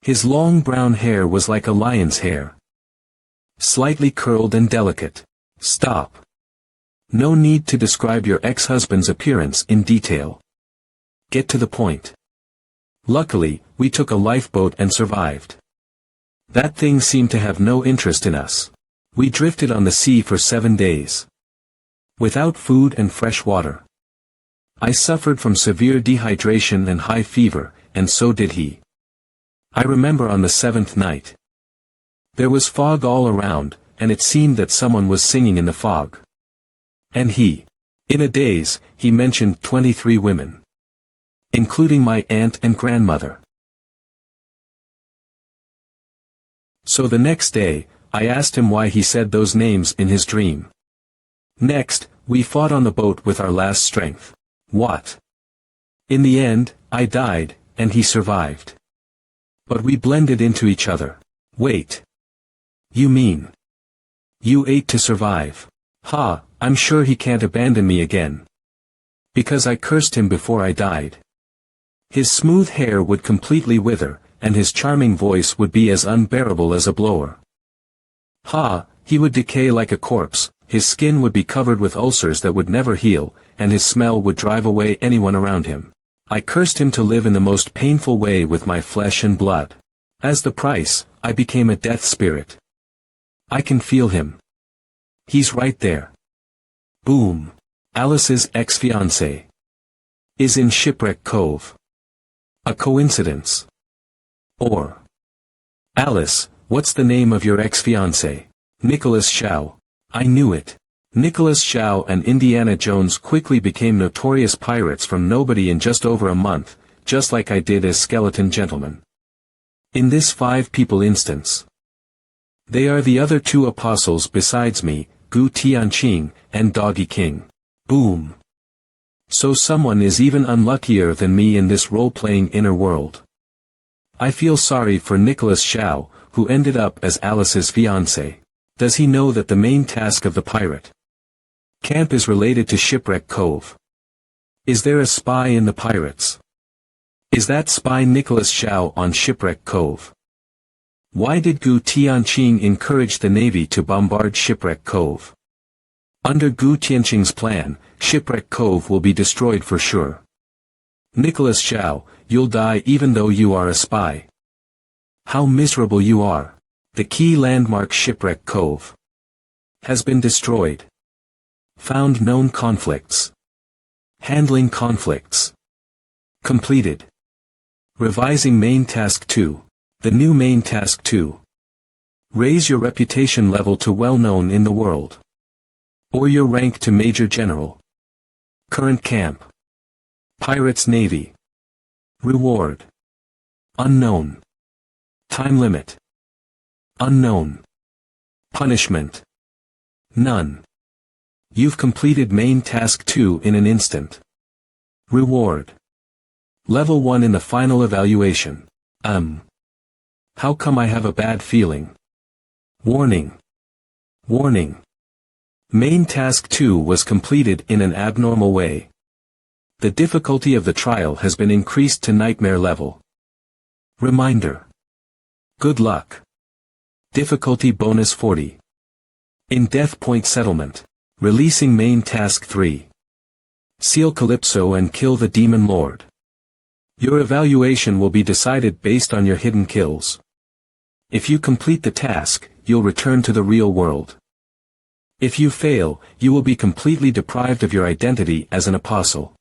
His long brown hair was like a lion's hair. Slightly curled and delicate. Stop. No need to describe your ex-husband's appearance in detail. Get to the point. Luckily, we took a lifeboat and survived. That thing seemed to have no interest in us. We drifted on the sea for 7 days. Without food and fresh water. I suffered from severe dehydration and high fever, and so did he. I remember on the 7th night. There was fog all around, and it seemed that someone was singing in the fog. And in a daze, he mentioned 23 women. Including my aunt and grandmother. So the next day, I asked him why he said those names in his dream. Next, we fought on the boat with our last strength. What? In the end, I died, and he survived. But we blended into each other. Wait. You mean you ate to survive? Ha, I'm sure he can't abandon me again. Because I cursed him before I died. His smooth hair would completely wither, and his charming voice would be as unbearable as a blower. Ha, he would decay like a corpse, his skin would be covered with ulcers that would never heal, and his smell would drive away anyone around him. I cursed him to live in the most painful way with my flesh and blood. As the price, I became a death spirit. I can feel him. He's right there. Boom. Alice's ex-fiancé is in Shipwreck Cove. A coincidence? Or Alice, what's the name of your ex-fiancé? Nicholas Xiao. I knew it. Nicholas Xiao and Indiana Jones quickly became notorious pirates from nobody in just over a month, just like I did as Skeleton Gentleman. In this 5-people instance. They are the other 2 apostles besides me, Gu Tianqing, and Doggy King. Boom. So someone is even unluckier than me in this role-playing inner world. I feel sorry for Nicholas Xiao, who ended up as Alice's fiancé. Does he know that the main task of the pirate camp is related to Shipwreck Cove? Is there a spy in the pirates? Is that spy Nicholas Xiao on Shipwreck Cove? Why did Gu Tianqing encourage the Navy to bombard Shipwreck Cove? Under Gu Tianqing's plan, Shipwreck Cove will be destroyed for sure. Nicholas Xiao, you'll die even though you are a spy. How miserable you are. The key landmark Shipwreck Cove has been destroyed. Found known conflicts. Handling conflicts. Completed. Revising main task 2. The new main task 2. Raise your reputation level to well-known in the world. Or your rank to Major General. Current camp. Pirates Navy. Reward. Unknown. Time limit. Unknown. Punishment. None. You've completed main task 2 in an instant. Reward. Level 1 in the final evaluation. How come I have a bad feeling? Warning. Warning. Main task 2 was completed in an abnormal way. The difficulty of the trial has been increased to nightmare level. Reminder. Good luck. Difficulty bonus 40. In Death Point Settlement. Releasing main task 3. Seal Calypso and kill the Demon Lord. Your evaluation will be decided based on your hidden kills. If you complete the task, you'll return to the real world. If you fail, you will be completely deprived of your identity as an apostle.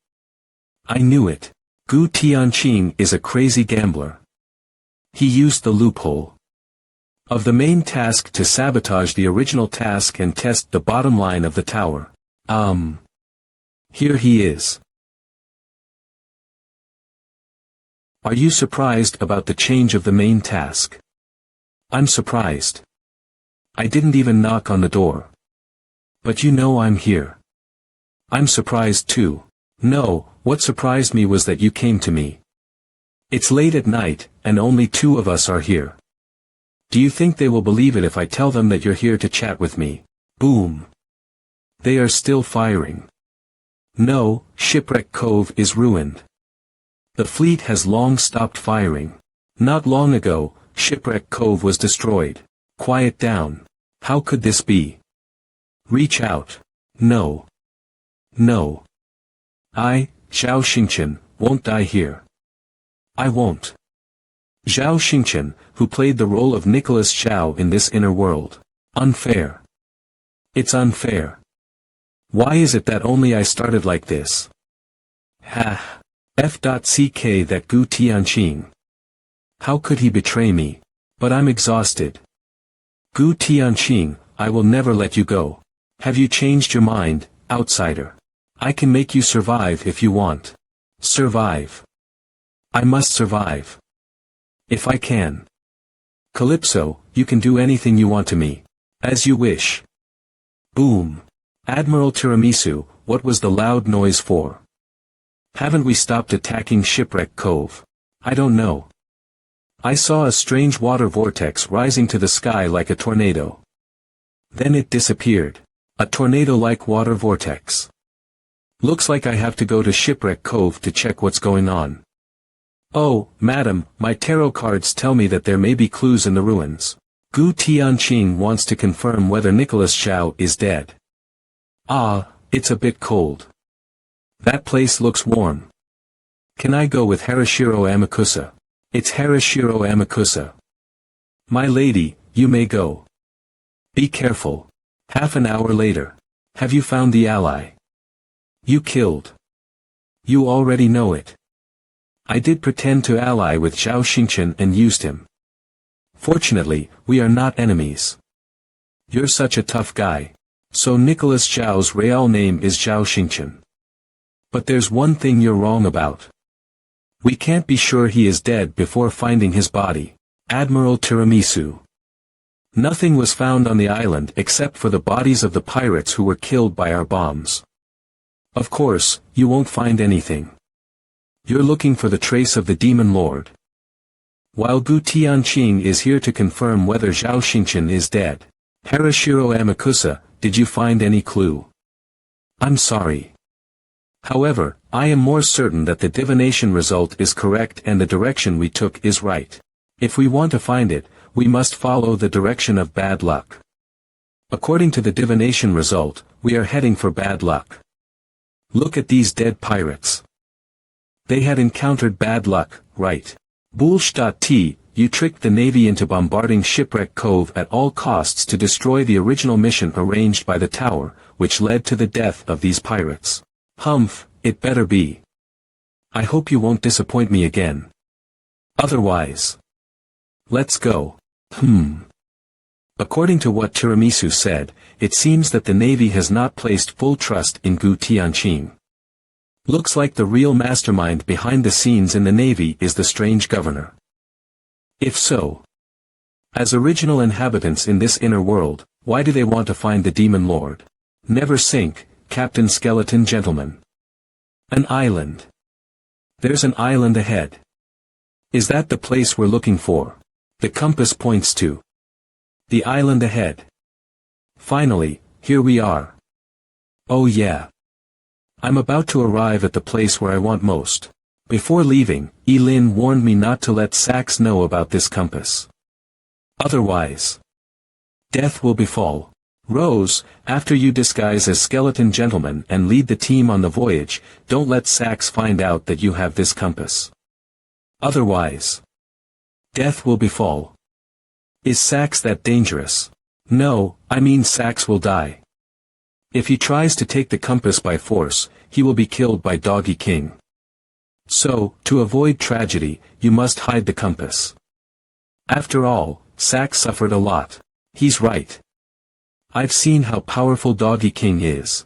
I knew it. Gu Tianqing is a crazy gambler. He used the loophole of the main task to sabotage the original task and test the bottom line of the tower. Here he is. Are you surprised about the change of the main task? I'm surprised. I didn't even knock on the door. But you know I'm here. I'm surprised too. No, what surprised me was that you came to me. It's late at night, and only 2 of us are here. Do you think they will believe it if I tell them that you're here to chat with me? Boom. They are still firing. No, Shipwreck Cove is ruined. The fleet has long stopped firing. Not long ago, Shipwreck Cove was destroyed. Quiet down. How could this be? Reach out. No. No. I, Zhao Xingqian, won't die here. I won't. Zhao Xingqian, who played the role of Nicholas Xiao in this inner world. Unfair. It's unfair. Why is it that only I started like this? Ha. F.ck that Gu Tianqing. How could he betray me? But I'm exhausted. Gu Tianqing, I will never let you go. Have you changed your mind, outsider? I can make you survive if you want. Survive. I must survive. If I can. Calypso, you can do anything you want to me. As you wish. Boom. Admiral Tiramisu, what was the loud noise for? Haven't we stopped attacking Shipwreck Cove? I don't know. I saw a strange water vortex rising to the sky like a tornado. Then it disappeared. A tornado-like water vortex. Looks like I have to go to Shipwreck Cove to check what's going on. Oh, madam, my tarot cards tell me that there may be clues in the ruins. Gu Tianqing wants to confirm whether Nicholas Xiao is dead. Ah, it's a bit cold. That place looks warm. Can I go with Harashiro Amakusa? It's Harashiro Amakusa. My lady, you may go. Be careful. Half an hour later. Have you found the ally? You killed. You already know it. I did pretend to ally with Zhao Xingqian and used him. Fortunately, we are not enemies. You're such a tough guy. So Nicholas Xiao's real name is Zhao Xingqian. But there's one thing you're wrong about. We can't be sure he is dead before finding his body. Admiral Tiramisu. Nothing was found on the island except for the bodies of the pirates who were killed by our bombs. Of course, you won't find anything. You're looking for the trace of the Demon Lord. While Gu Tianqing is here to confirm whether Zhao Xingqian is dead. Harashiro Amakusa, did you find any clue? I'm sorry. However, I am more certain that the divination result is correct and the direction we took is right. If we want to find it, we must follow the direction of bad luck. According to the divination result, we are heading for bad luck. Look at these dead pirates. They had encountered bad luck, right? Bullshit, you tricked the Navy into bombarding Shipwreck Cove at all costs to destroy the original mission arranged by the Tower, which led to the death of these pirates. Humph, it better be. I hope you won't disappoint me again. Otherwise. Let's go. According to what Tiramisu said, it seems that the Navy has not placed full trust in Gu Tianqing. Looks like the real mastermind behind the scenes in the Navy is the strange governor. If so, as original inhabitants in this inner world, why do they want to find the Demon Lord? Never sink, Captain Skeleton Gentleman. An island. There's an island ahead. Is that the place we're looking for? The compass points to the island ahead. Finally, here we are. Oh yeah. I'm about to arrive at the place where I want most. Before leaving, Lin warned me not to let Sax know about this compass. Otherwise, death will befall. Rose, after you disguise as Skeleton Gentleman and lead the team on the voyage, don't let Sax find out that you have this compass. Otherwise, death will befall. Is Sax that dangerous? No, I mean Sax will die. If he tries to take the compass by force, he will be killed by Doggy King. So, to avoid tragedy, you must hide the compass. After all, Sax suffered a lot. He's right. I've seen how powerful Doggy King is.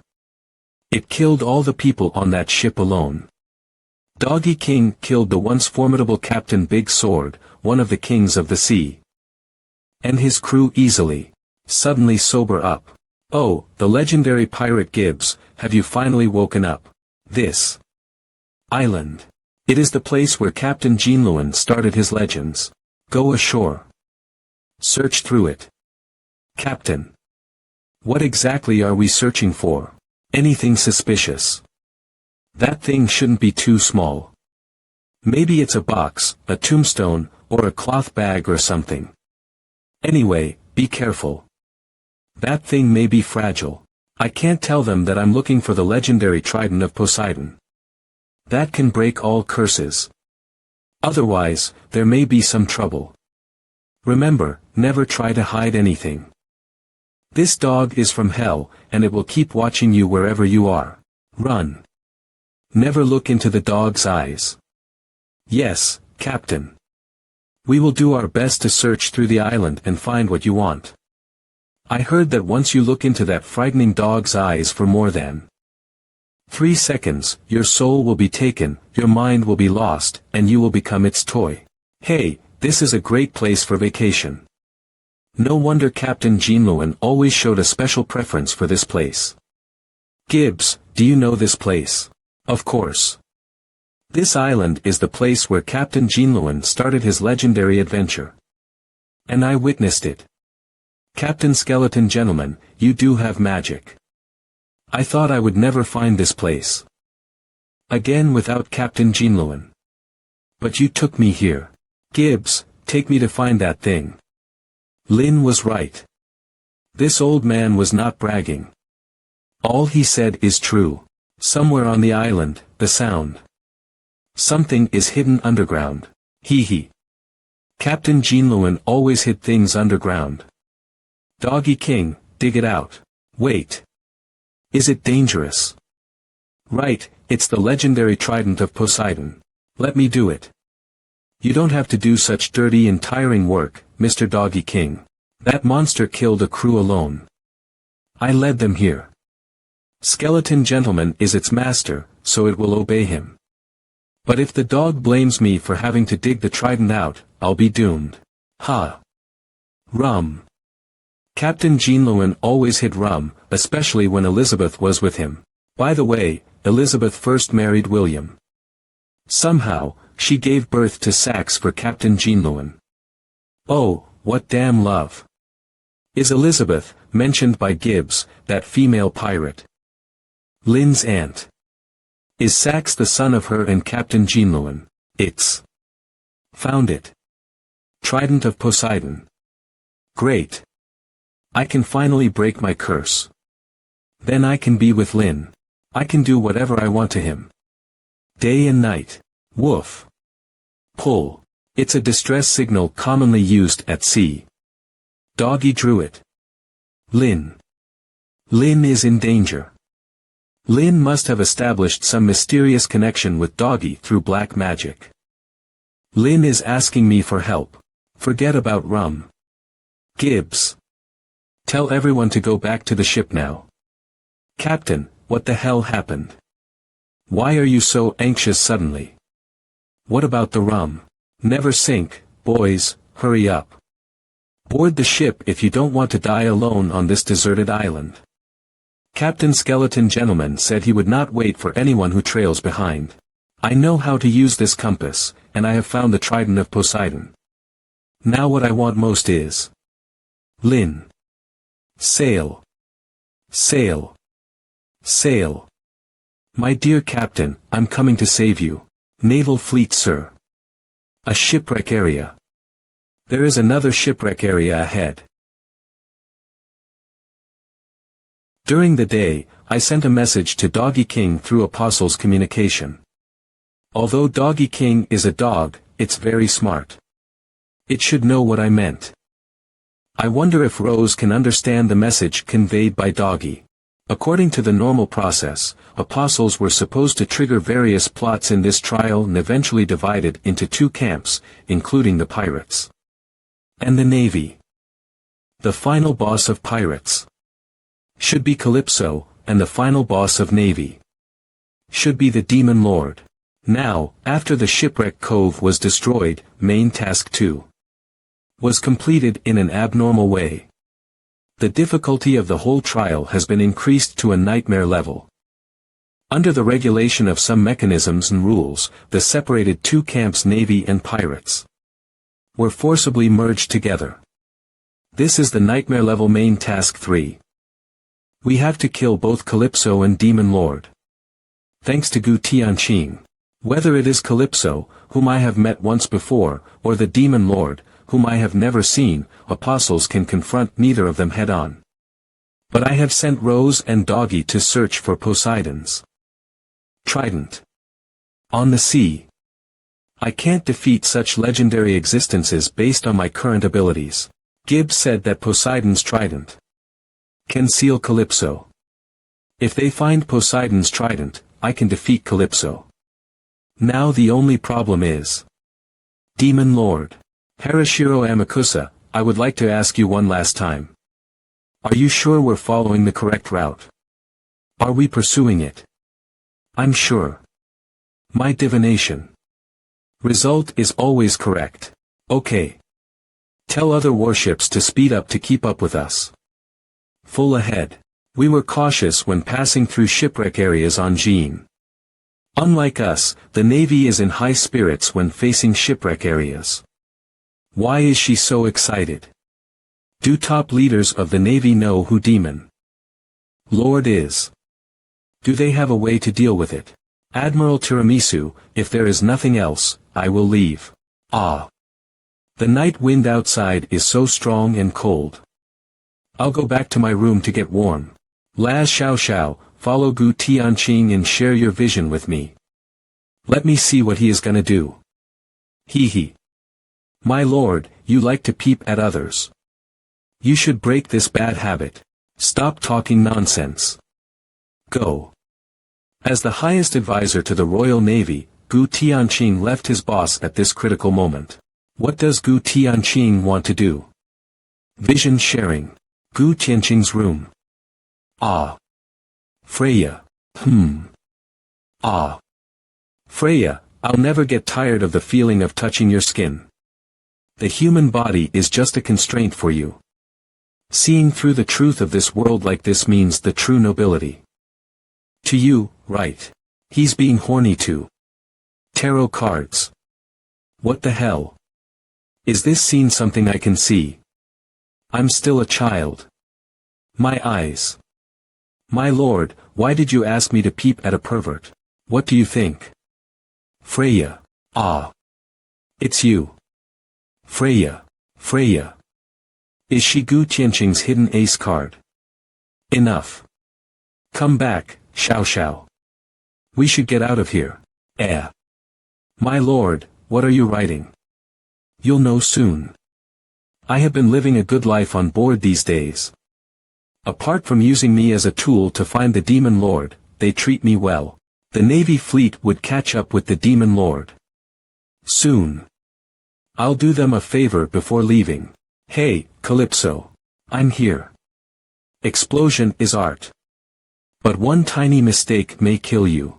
It killed all the people on that ship alone. Doggy King killed the once formidable Captain Big Sword, one of the kings of the sea. And his crew easily. Suddenly sober up. Oh, the legendary pirate Gibbs, have you finally woken up? This island. It is the place where Captain Jinluan started his legends. Go ashore. Search through it. Captain. What exactly are we searching for? Anything suspicious? That thing shouldn't be too small. Maybe it's a box, a tombstone, or a cloth bag or something. Anyway, be careful. That thing may be fragile. I can't tell them that I'm looking for the legendary trident of Poseidon. That can break all curses. Otherwise, there may be some trouble. Remember, never try to hide anything. This dog is from hell, and it will keep watching you wherever you are. Run. Never look into the dog's eyes. Yes, Captain. We will do our best to search through the island and find what you want. I heard that once you look into that frightening dog's eyes for more than 3 seconds, your soul will be taken, your mind will be lost, and you will become its toy. Hey, this is a great place for vacation. No wonder Captain Jinluan always showed a special preference for this place. Gibbs, do you know this place? Of course. This island is the place where Captain Jinluan started his legendary adventure. And I witnessed it. Captain Skeleton Gentleman, you do have magic. I thought I would never find this place again without Captain Jinluan. But you took me here. Gibbs, take me to find that thing. Lin was right. This old man was not bragging. All he said is true. Somewhere on the island, the sound. Something is hidden underground. Hee hee. Captain Jinluan always hid things underground. Doggy King, dig it out. Wait. Is it dangerous? Right, it's the legendary trident of Poseidon. Let me do it. You don't have to do such dirty and tiring work, Mr. Doggy King. That monster killed a crew alone. I led them here. Skeleton Gentleman is its master, so it will obey him. But if the dog blames me for having to dig the trident out, I'll be doomed. Ha! Rum. Captain Jinluan always hid rum, especially when Elizabeth was with him. By the way, Elizabeth first married William. Somehow, she gave birth to Saxe for Captain Jean-Lewin. Oh, what damn love. Is Elizabeth, mentioned by Gibbs, that female pirate? Lynn's aunt. Is Saxe the son of her and Captain Jean-Lewin? It's. Found it. Trident of Poseidon. Great. I can finally break my curse. Then I can be with Lynn. I can do whatever I want to him. Day and night. Woof. Pull. It's a distress signal commonly used at sea. Doggy drew it. Lynn. Lynn is in danger. Lynn must have established some mysterious connection with Doggy through black magic. Lynn is asking me for help. Forget about rum. Gibbs. Tell everyone to go back to the ship now. Captain, what the hell happened? Why are you so anxious suddenly? What about the rum? Never sink, boys, hurry up. Board the ship if you don't want to die alone on this deserted island. Captain Skeleton Gentleman said he would not wait for anyone who trails behind. I know how to use this compass, and I have found the Trident of Poseidon. Now what I want most is... Lynn. Sail. Sail. Sail. My dear Captain, I'm coming to save you. Naval Fleet, sir. A shipwreck area. There is another shipwreck area ahead. During the day, I sent a message to Doggy King through Apostles Communication. Although Doggy King is a dog, it's very smart. It should know what I meant. I wonder if Rose can understand the message conveyed by Doggy. According to the normal process, apostles were supposed to trigger various plots in this trial and eventually divided into two camps, including the pirates. And the Navy. The final boss of pirates should be Calypso, and the final boss of Navy should be the Demon Lord. Now, after the shipwreck cove was destroyed, main task 2 was completed in an abnormal way. The difficulty of the whole trial has been increased to a nightmare level. Under the regulation of some mechanisms and rules, the separated two camps, Navy and pirates, were forcibly merged together. This is the nightmare level main task 3. We have to kill both Calypso and Demon Lord. Thanks to Gu Tianqing. Whether it is Calypso, whom I have met once before, or the Demon Lord, whom I have never seen, apostles can confront neither of them head-on. But I have sent Rose and Doggy to search for Poseidon's Trident. On the sea. I can't defeat such legendary existences based on my current abilities. Gibbs said that Poseidon's Trident can seal Calypso. If they find Poseidon's Trident, I can defeat Calypso. Now the only problem is Demon Lord. Harashiro Amakusa, I would like to ask you one last time. Are you sure we're following the correct route? Are we pursuing it? I'm sure. My divination result is always correct. Okay. Tell other warships to speed up to keep up with us. Full ahead. We were cautious when passing through shipwreck areas on Jean. Unlike us, the Navy is in high spirits when facing shipwreck areas. Why is she so excited? Do top leaders of the Navy know who Demon Lord is? Do they have a way to deal with it? Admiral Tiramisu, if there is nothing else, I will leave. Ah. The night wind outside is so strong and cold. I'll go back to my room to get warm. Laz Xiao Xiao, follow Gu Tianqing and share your vision with me. Let me see what he is gonna do. Hee hee. My lord, you like to peep at others. You should break this bad habit. Stop talking nonsense. Go. As the highest advisor to the Royal Navy, Gu Tianqing left his boss at this critical moment. What does Gu Tianqing want to do? Vision sharing. Gu Tianqing's room. Ah. Freya. Ah. Freya, I'll never get tired of the feeling of touching your skin. The human body is just a constraint for you. Seeing through the truth of this world like this means the true nobility. To you, right. He's being horny too. Tarot cards. What the hell? Is this scene something I can see? I'm still a child. My eyes. My lord, why did you ask me to peep at a pervert? What do you think? Freya. Ah. It's you. Freya. Freya. Is she Gu Tianqing's hidden ace card? Enough. Come back, Xiao Xiao. We should get out of here. My lord, what are you writing? You'll know soon. I have been living a good life on board these days. Apart from using me as a tool to find the Demon Lord, they treat me well. The Navy fleet would catch up with the Demon Lord. Soon. I'll do them a favor before leaving. Hey, Calypso. I'm here. Explosion is art. But one tiny mistake may kill you.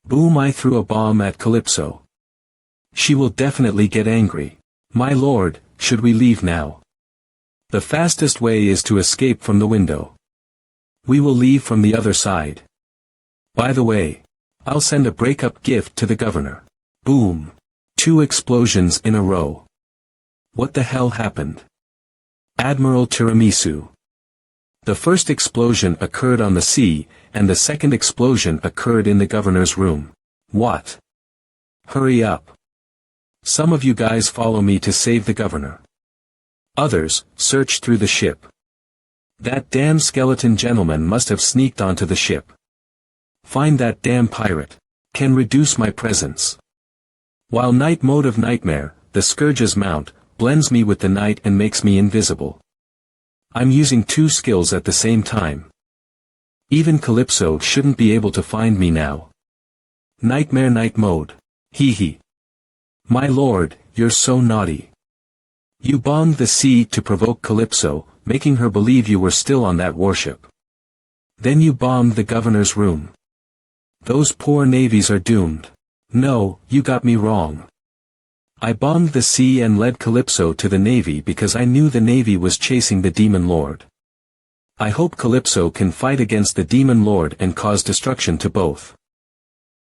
Boom! I threw a bomb at Calypso. She will definitely get angry. My lord, should we leave now? The fastest way is to escape from the window. We will leave from the other side. By the way, I'll send a breakup gift to the governor. Boom. 2 explosions in a row. What the hell happened? Admiral Tiramisu. The first explosion occurred on the sea, and the second explosion occurred in the governor's room. What? Hurry up. Some of you guys follow me to save the governor. Others, search through the ship. That damn skeleton gentleman must have sneaked onto the ship. Find that damn pirate. Can reduce my presence. While night mode of nightmare, the Scourge's mount, blends me with the night and makes me invisible. I'm using 2 skills at the same time. Even Calypso shouldn't be able to find me now. Nightmare night mode. Hee hee. My lord, you're so naughty. You bombed the sea to provoke Calypso, making her believe you were still on that warship. Then you bombed the governor's room. Those poor navies are doomed. No, you got me wrong. I bombed the sea and led Calypso to the navy because I knew the navy was chasing the Demon Lord. I hope Calypso can fight against the Demon Lord and cause destruction to both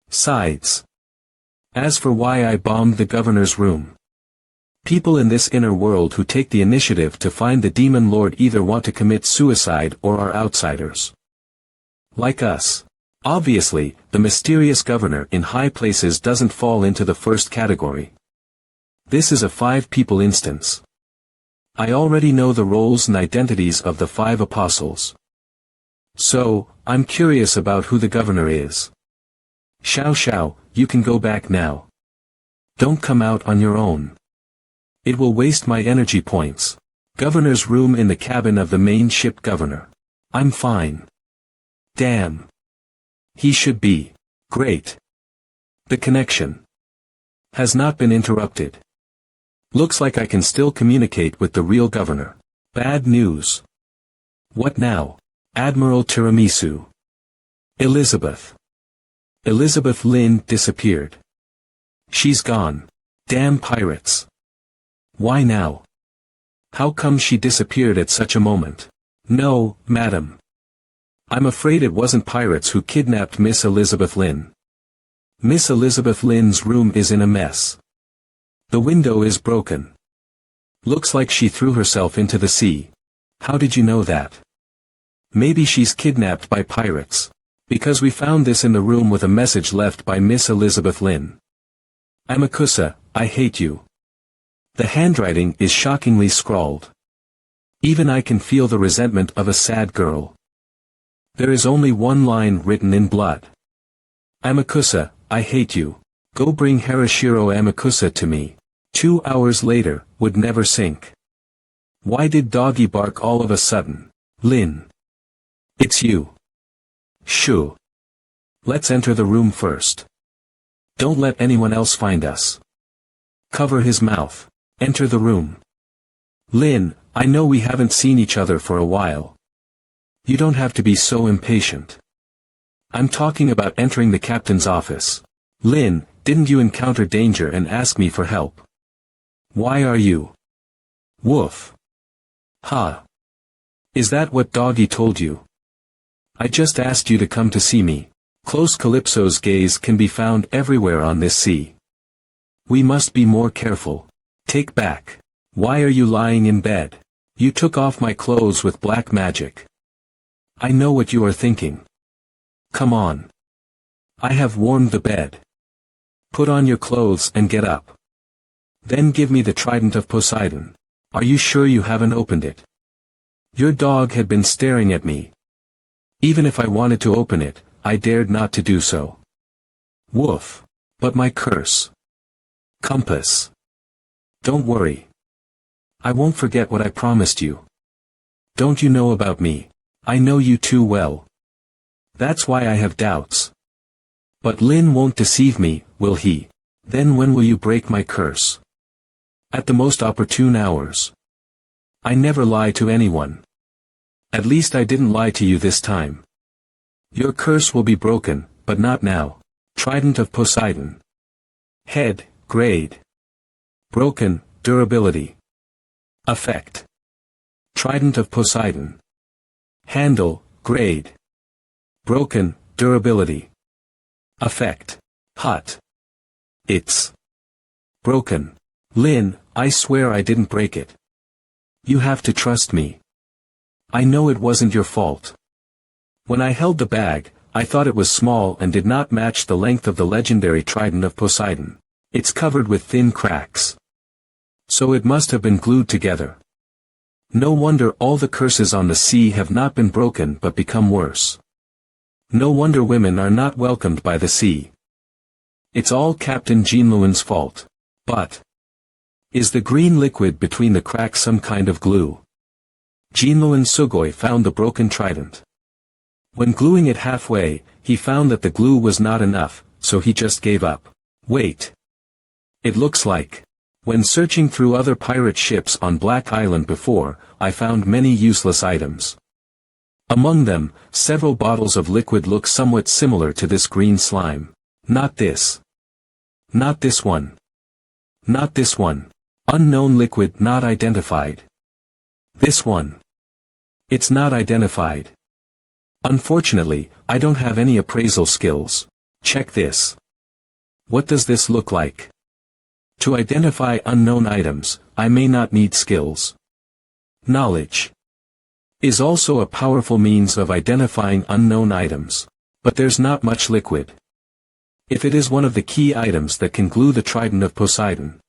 sides. As for why I bombed the governor's room. People in this inner world who take the initiative to find the Demon Lord either want to commit suicide or are outsiders. Like us. Obviously, the mysterious governor in high places doesn't fall into the first category. This is a 5-people instance. I already know the roles and identities of the 5 apostles. So, I'm curious about who the governor is. Xiao Xiao, you can go back now. Don't come out on your own. It will waste my energy points. Governor's room in the cabin of the main ship governor. I'm fine. Damn. He should be. Great. The connection has not been interrupted. Looks like I can still communicate with the real governor. Bad news. What now? Admiral Tiramisu. Elizabeth. Elizabeth Lin disappeared. She's gone. Damn pirates. Why now? How come she disappeared at such a moment? No, madam. I'm afraid it wasn't pirates who kidnapped Miss Elizabeth Lin. Miss Elizabeth Lin's room is in a mess. The window is broken. Looks like she threw herself into the sea. How did you know that? Maybe she's kidnapped by pirates. Because we found this in the room with a message left by Miss Elizabeth Lin. Amakusa, I hate you. The handwriting is shockingly scrawled. Even I can feel the resentment of a sad girl. There is only one line written in blood. Amakusa, I hate you. Go bring Harashiro Amakusa to me. 2 hours later, would never sink. Why did doggy bark all of a sudden? Lin. It's you. Shoo. Let's enter the room first. Don't let anyone else find us. Cover his mouth. Enter the room. Lin, I know we haven't seen each other for a while. You don't have to be so impatient. I'm talking about entering the captain's office. Lin, didn't you encounter danger and ask me for help? Why are you? Woof. Ha. Is that what Doggy told you? I just asked you to come to see me. Close Calypso's gaze can be found everywhere on this sea. We must be more careful. Take back. Why are you lying in bed? You took off my clothes with black magic. I know what you are thinking. Come on. I have warmed the bed. Put on your clothes and get up. Then give me the trident of Poseidon. Are you sure you haven't opened it? Your dog had been staring at me. Even if I wanted to open it, I dared not to do so. Woof. But my curse. Compass. Don't worry. I won't forget what I promised you. Don't you know about me? I know you too well. That's why I have doubts. But Lin won't deceive me, will he? Then when will you break my curse? At the most opportune hours. I never lie to anyone. At least I didn't lie to you this time. Your curse will be broken, but not now. Trident of Poseidon. Head, grade. Broken, durability. Effect. Trident of Poseidon. Handle, grade. Broken, durability. Effect. Hot. It's broken. Lin, I swear I didn't break it. You have to trust me. I know it wasn't your fault. When I held the bag, I thought it was small and did not match the length of the legendary Trident of Poseidon. It's covered with thin cracks. So it must have been glued together. No wonder all the curses on the sea have not been broken but become worse. No wonder women are not welcomed by the sea. It's all Captain Jinluan's fault. But is the green liquid between the cracks some kind of glue? Jinluan Sugoi found the broken trident. When gluing it halfway, he found that the glue was not enough, so he just gave up. Wait. It looks like. When searching through other pirate ships on Black Island before, I found many useless items. Among them, several bottles of liquid look somewhat similar to this green slime. Not this. Not this one. Not this one. Unknown liquid not identified. This one. It's not identified. Unfortunately, I don't have any appraisal skills. Check this. What does this look like? To identify unknown items, I may not need skills. Knowledge is also a powerful means of identifying unknown items. But there's not much liquid. If it is one of the key items that can glue the Trident of Poseidon.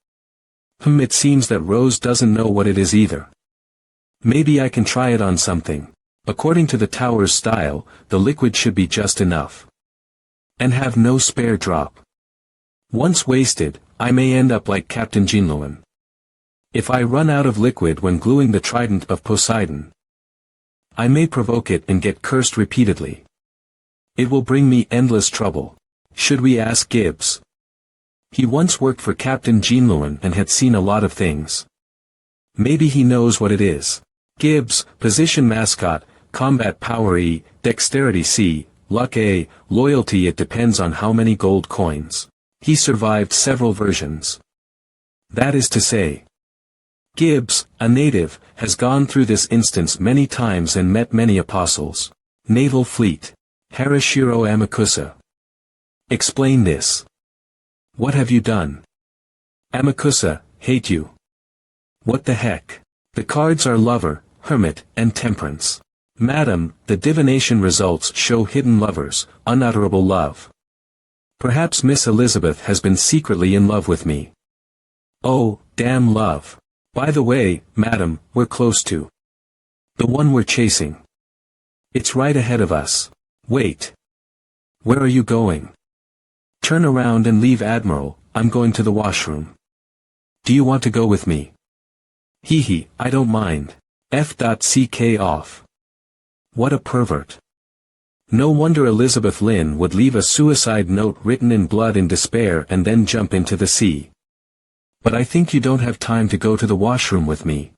It seems that Rose doesn't know what it is either. Maybe I can try it on something. According to the tower's style, the liquid should be just enough. And have no spare drop. Once wasted, I may end up like Captain Jinluan. If I run out of liquid when gluing the Trident of Poseidon, I may provoke it and get cursed repeatedly. It will bring me endless trouble. Should we ask Gibbs? He once worked for Captain Jinluan and had seen a lot of things. Maybe he knows what it is. Gibbs, position mascot, combat power E, dexterity C, luck A, loyalty it depends on how many gold coins. He survived several versions. That is to say, Gibbs, a native, has gone through this instance many times and met many apostles. Naval Fleet. Harashiro Amakusa. Explain this. What have you done? Amakusa, hate you. What the heck? The cards are Lover, Hermit, and Temperance. Madam, the divination results show hidden lovers, unutterable love. Perhaps Miss Elizabeth has been secretly in love with me. Oh, damn love. By the way, madam, we're close to the one we're chasing. It's right ahead of us. Wait. Where are you going? Turn around and leave, Admiral, I'm going to the washroom. Do you want to go with me? Hee hee, I don't mind. F.CK off. What a pervert. No wonder Elizabeth Lynn would leave a suicide note written in blood in despair and then jump into the sea. But I think you don't have time to go to the washroom with me.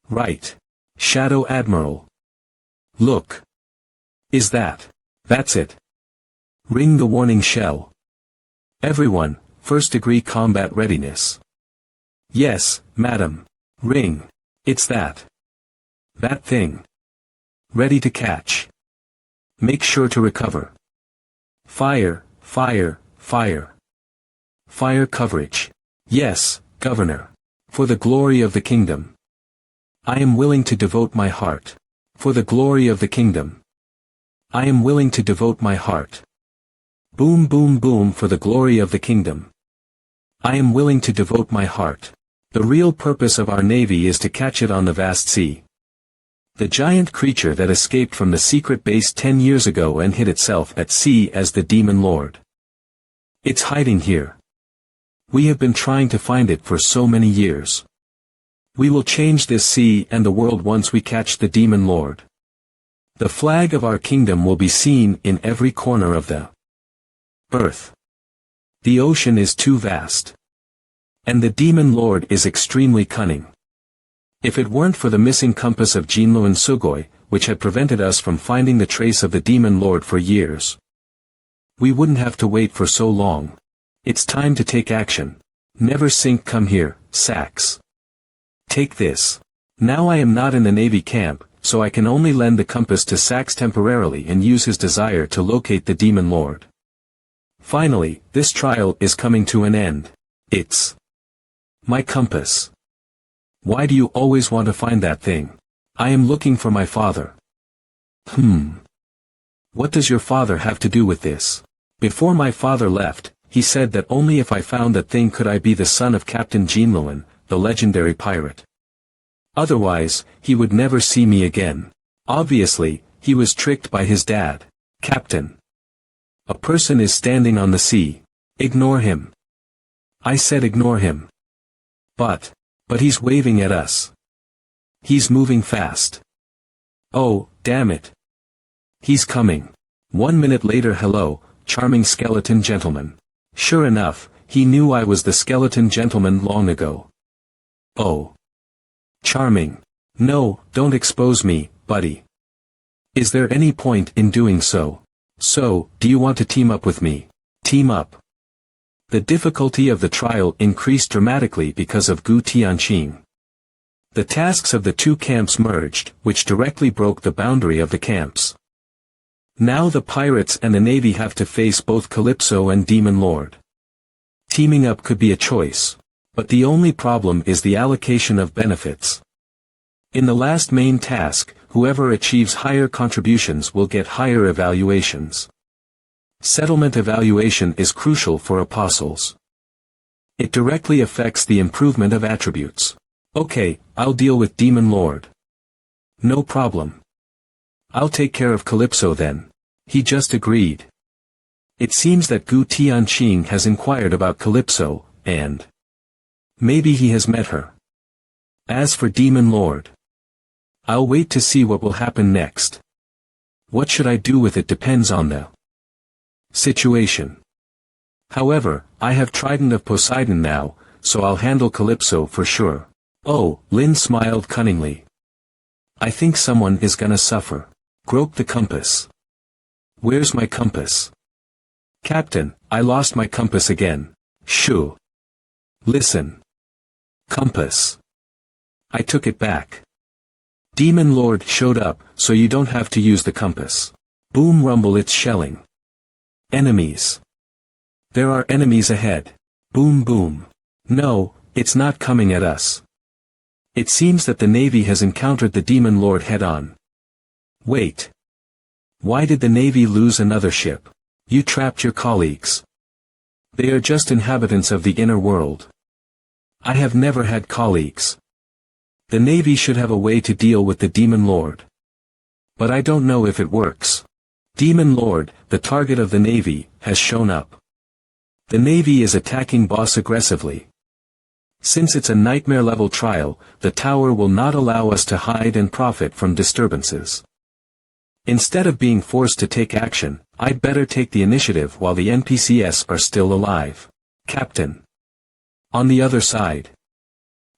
Right. Shadow Admiral. Look. Is that? That's it. Ring the warning shell. Everyone, first-degree combat readiness. Yes, madam. Ring. It's that. That thing. Ready to catch. Make sure to recover. Fire, fire, fire. Fire coverage. Yes, Governor. For the glory of the kingdom. I am willing to devote my heart. For the glory of the kingdom. I am willing to devote my heart. Boom boom boom for the glory of the kingdom. I am willing to devote my heart. The real purpose of our navy is to catch it on the vast sea. The giant creature that escaped from the secret base 10 years ago and hid itself at sea as the Demon Lord. It's hiding here. We have been trying to find it for so many years. We will change this sea and the world once we catch the Demon Lord. The flag of our kingdom will be seen in every corner of the earth. The ocean is too vast. And the Demon Lord is extremely cunning. If it weren't for the missing compass of Jinlo and Sugoi, which had prevented us from finding the trace of the Demon Lord for years, we wouldn't have to wait for so long. It's time to take action. Never sink, come here, Sax. Take this. Now I am not in the Navy camp, so I can only lend the compass to Sax temporarily and use his desire to locate the Demon Lord. Finally, this trial is coming to an end. It's my compass. Why do you always want to find that thing? I am looking for my father. What does your father have to do with this? Before my father left, he said that only if I found that thing could I be the son of Captain Jinloan, the legendary pirate. Otherwise, he would never see me again. Obviously, he was tricked by his dad. Captain. A person is standing on the sea. Ignore him. I said ignore him. But he's waving at us. He's moving fast. Oh, damn it. He's coming. 1 minute later, hello, charming skeleton gentleman. Sure enough, he knew I was the skeleton gentleman long ago. Oh. Charming. No, don't expose me, buddy. Is there any point in doing so? So, do you want to team up with me? Team up. The difficulty of the trial increased dramatically because of Gu Tianqing. The tasks of the two camps merged, which directly broke the boundary of the camps. Now the pirates and the navy have to face both Calypso and Demon Lord. Teaming up could be a choice. But the only problem is the allocation of benefits. In the last main task, whoever achieves higher contributions will get higher evaluations. Settlement evaluation is crucial for apostles. It directly affects the improvement of attributes. Okay, I'll deal with Demon Lord. No problem. I'll take care of Calypso then. He just agreed. It seems that Gu Tianqing has inquired about Calypso, and maybe he has met her. As for Demon Lord, I'll wait to see what will happen next. What should I do with it depends on the situation. However, I have Trident of Poseidon now, so I'll handle Calypso for sure. Oh, Lin smiled cunningly. I think someone is gonna suffer. Grope the compass. Where's my compass? Captain, I lost my compass again. Shoo. Listen. Compass. I took it back. Demon Lord showed up, so you don't have to use the compass. Boom rumble, it's shelling. Enemies. There are enemies ahead. Boom boom. No, it's not coming at us. It seems that the Navy has encountered the Demon Lord head-on. Wait. Why did the Navy lose another ship? You trapped your colleagues. They are just inhabitants of the inner world. I have never had colleagues. The Navy should have a way to deal with the Demon Lord. But I don't know if it works. Demon Lord, the target of the Navy, has shown up. The Navy is attacking boss aggressively. Since it's a nightmare-level trial, the tower will not allow us to hide and profit from disturbances. Instead of being forced to take action, I'd better take the initiative while the NPCs are still alive. Captain. On the other side.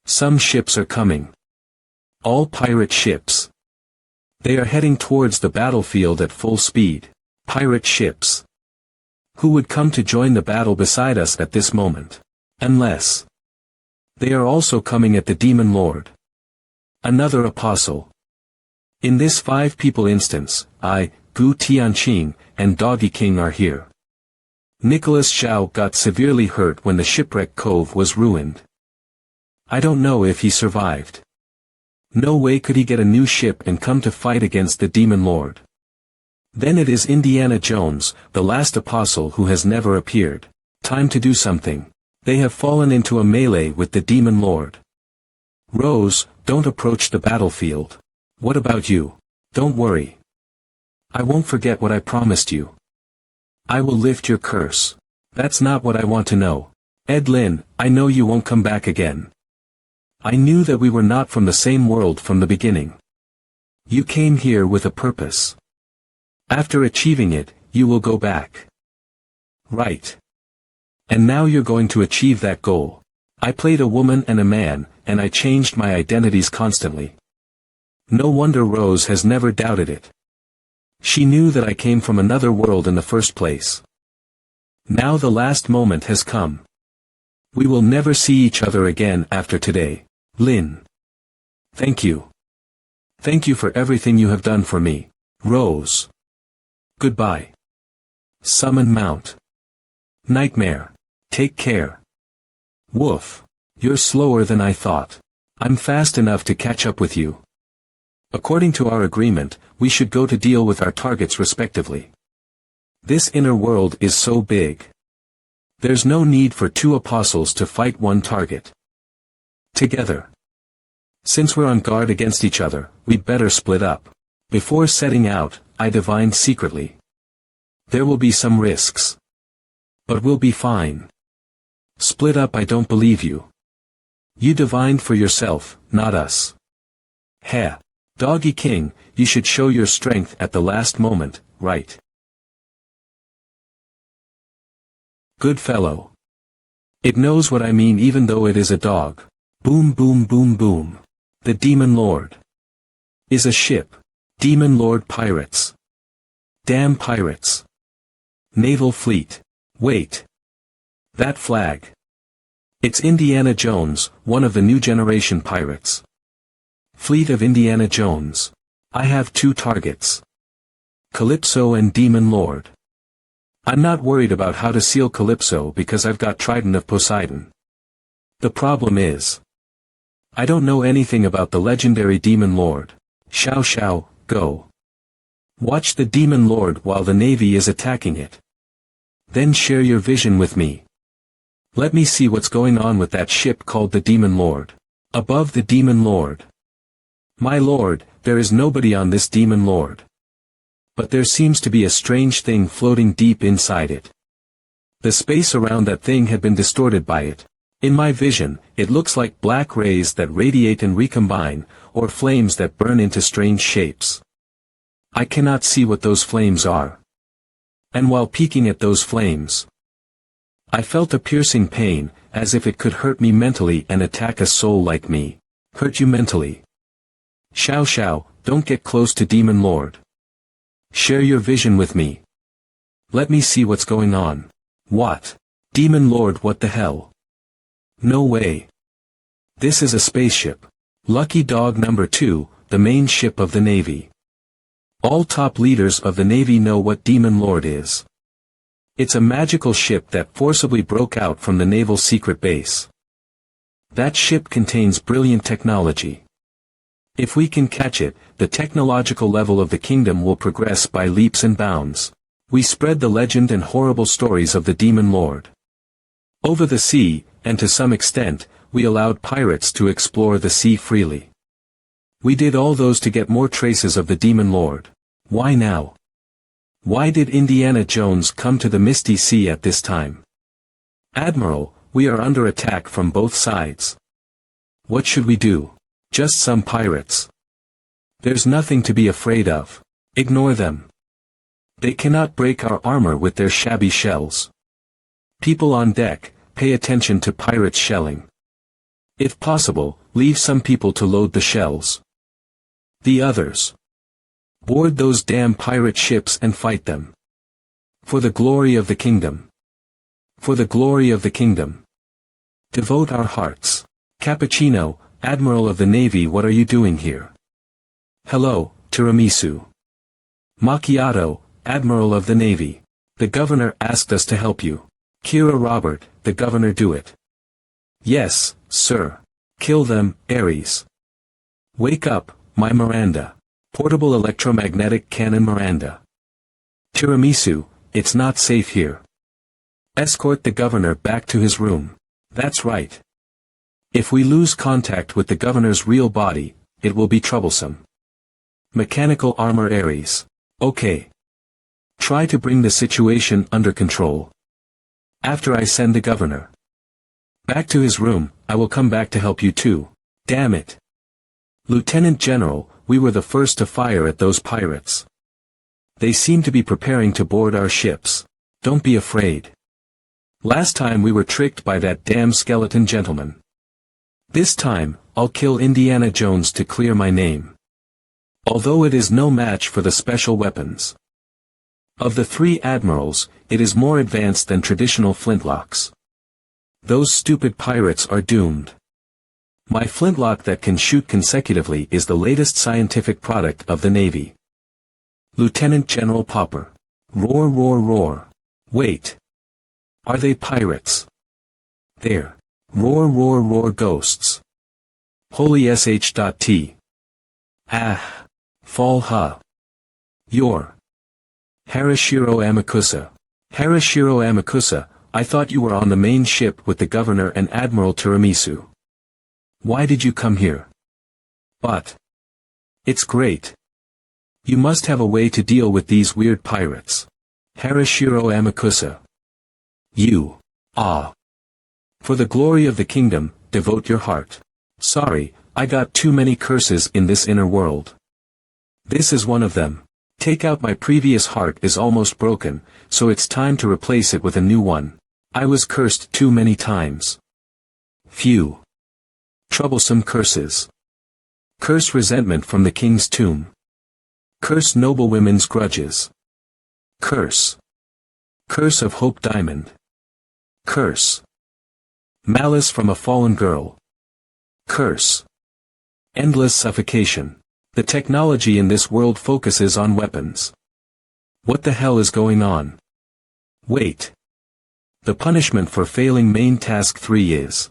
Some ships are coming. All pirate ships. They are heading towards the battlefield at full speed. Pirate ships. Who would come to join the battle beside us at this moment? Unless they are also coming at the Demon Lord. Another apostle. In this 5-people instance, I, Gu Tianqing, and Doggy King are here. Nicholas Zhao got severely hurt when the shipwreck cove was ruined. I don't know if he survived. No way could he get a new ship and come to fight against the Demon Lord. Then it is Indiana Jones, the last apostle who has never appeared. Time to do something. They have fallen into a melee with the Demon Lord. Rose, don't approach the battlefield. What about you? Don't worry. I won't forget what I promised you. I will lift your curse. That's not what I want to know. Ed Lin, I know you won't come back again. I knew that we were not from the same world from the beginning. You came here with a purpose. After achieving it, you will go back. Right. And now you're going to achieve that goal. I played a woman and a man, and I changed my identities constantly. No wonder Rose has never doubted it. She knew that I came from another world in the first place. Now the last moment has come. We will never see each other again after today, Lin. Thank you. Thank you for everything you have done for me, Rose. Goodbye. Summon Mount. Nightmare. Take care. Woof. You're slower than I thought. I'm fast enough to catch up with you. According to our agreement, we should go to deal with our targets respectively. This inner world is so big. There's no need for two apostles to fight one target. Together. Since we're on guard against each other, we'd better split up. Before setting out, I divined secretly. There will be some risks. But we'll be fine. Split up, I don't believe you. You divined for yourself, not us. Heh. Doggy King, you should show your strength at the last moment, right? Good fellow. It knows what I mean even though it is a dog. Boom boom boom boom. The Demon Lord. Is a ship. Demon Lord pirates. Damn pirates. Naval fleet. Wait. That flag. It's Indiana Jones, one of the new generation pirates. Fleet of Indiana Jones. I have two targets. Calypso and Demon Lord. I'm not worried about how to seal Calypso because I've got Trident of Poseidon. The problem is, I don't know anything about the legendary Demon Lord. Xiao Xiao, go. Watch the Demon Lord while the Navy is attacking it. Then share your vision with me. Let me see what's going on with that ship called the Demon Lord. Above the Demon Lord. My lord, there is nobody on this Demon Lord. But there seems to be a strange thing floating deep inside it. The space around that thing had been distorted by it. In my vision, it looks like black rays that radiate and recombine, or flames that burn into strange shapes. I cannot see what those flames are. And while peeking at those flames, I felt a piercing pain, as if it could hurt me mentally and attack a soul like me. Hurt you mentally. Xiao Xiao, don't get close to Demon Lord. Share your vision with me. Let me see what's going on. What? Demon Lord, what the hell? No way. This is a spaceship. Lucky Dog number 2, the main ship of the Navy. All top leaders of the Navy know what Demon Lord is. It's a magical ship that forcibly broke out from the naval secret base. That ship contains brilliant technology. If we can catch it, the technological level of the kingdom will progress by leaps and bounds. We spread the legend and horrible stories of the Demon Lord. Over the sea, and to some extent, we allowed pirates to explore the sea freely. We did all those to get more traces of the Demon Lord. Why now? Why did Indiana Jones come to the Misty Sea at this time? Admiral, we are under attack from both sides. What should we do? Just some pirates. There's nothing to be afraid of. Ignore them. They cannot break our armor with their shabby shells. People on deck, pay attention to pirates shelling. If possible, leave some people to load the shells. The others. Board those damn pirate ships and fight them. For the glory of the kingdom. For the glory of the kingdom. Devote our hearts. Cappuccino, Admiral of the Navy, what are you doing here? Hello, Tiramisu. Macchiato, Admiral of the Navy. The governor asked us to help you. Kira Robert, the governor do it. Yes, sir. Kill them, Ares. Wake up, my Miranda. Portable electromagnetic cannon Miranda. Tiramisu, it's not safe here. Escort the governor back to his room. That's right. If we lose contact with the governor's real body, it will be troublesome. Mechanical armor Ares. Okay. Try to bring the situation under control. After I send the governor back to his room, I will come back to help you too. Damn it. Lieutenant General, we were the first to fire at those pirates. They seem to be preparing to board our ships. Don't be afraid. Last time we were tricked by that damn skeleton gentleman. This time, I'll kill Indiana Jones to clear my name. Although it is no match for the special weapons of the three admirals, it is more advanced than traditional flintlocks. Those stupid pirates are doomed. My flintlock that can shoot consecutively is the latest scientific product of the Navy. Lieutenant General Popper. Roar roar roar. Wait. Are they pirates? They're roar roar roar ghosts. Holy sh.t. Ah. Fall ha. You're Harashiro Amakusa. Harashiro Amakusa, I thought you were on the main ship with the governor and Admiral Tiramisu. Why did you come here? But it's great. You must have a way to deal with these weird pirates. Harashiro Amakusa. You. Ah. For the glory of the kingdom, devote your heart. Sorry, I got too many curses in this inner world. This is one of them. Take out my previous heart is almost broken, so it's time to replace it with a new one. I was cursed too many times. Phew. Troublesome curses. Curse resentment from the king's tomb. Curse noble women's grudges. Curse. Curse of Hope Diamond. Curse. Malice from a fallen girl. Curse. Endless suffocation. The technology in this world focuses on weapons. What the hell is going on? Wait. The punishment for failing main task 3 is: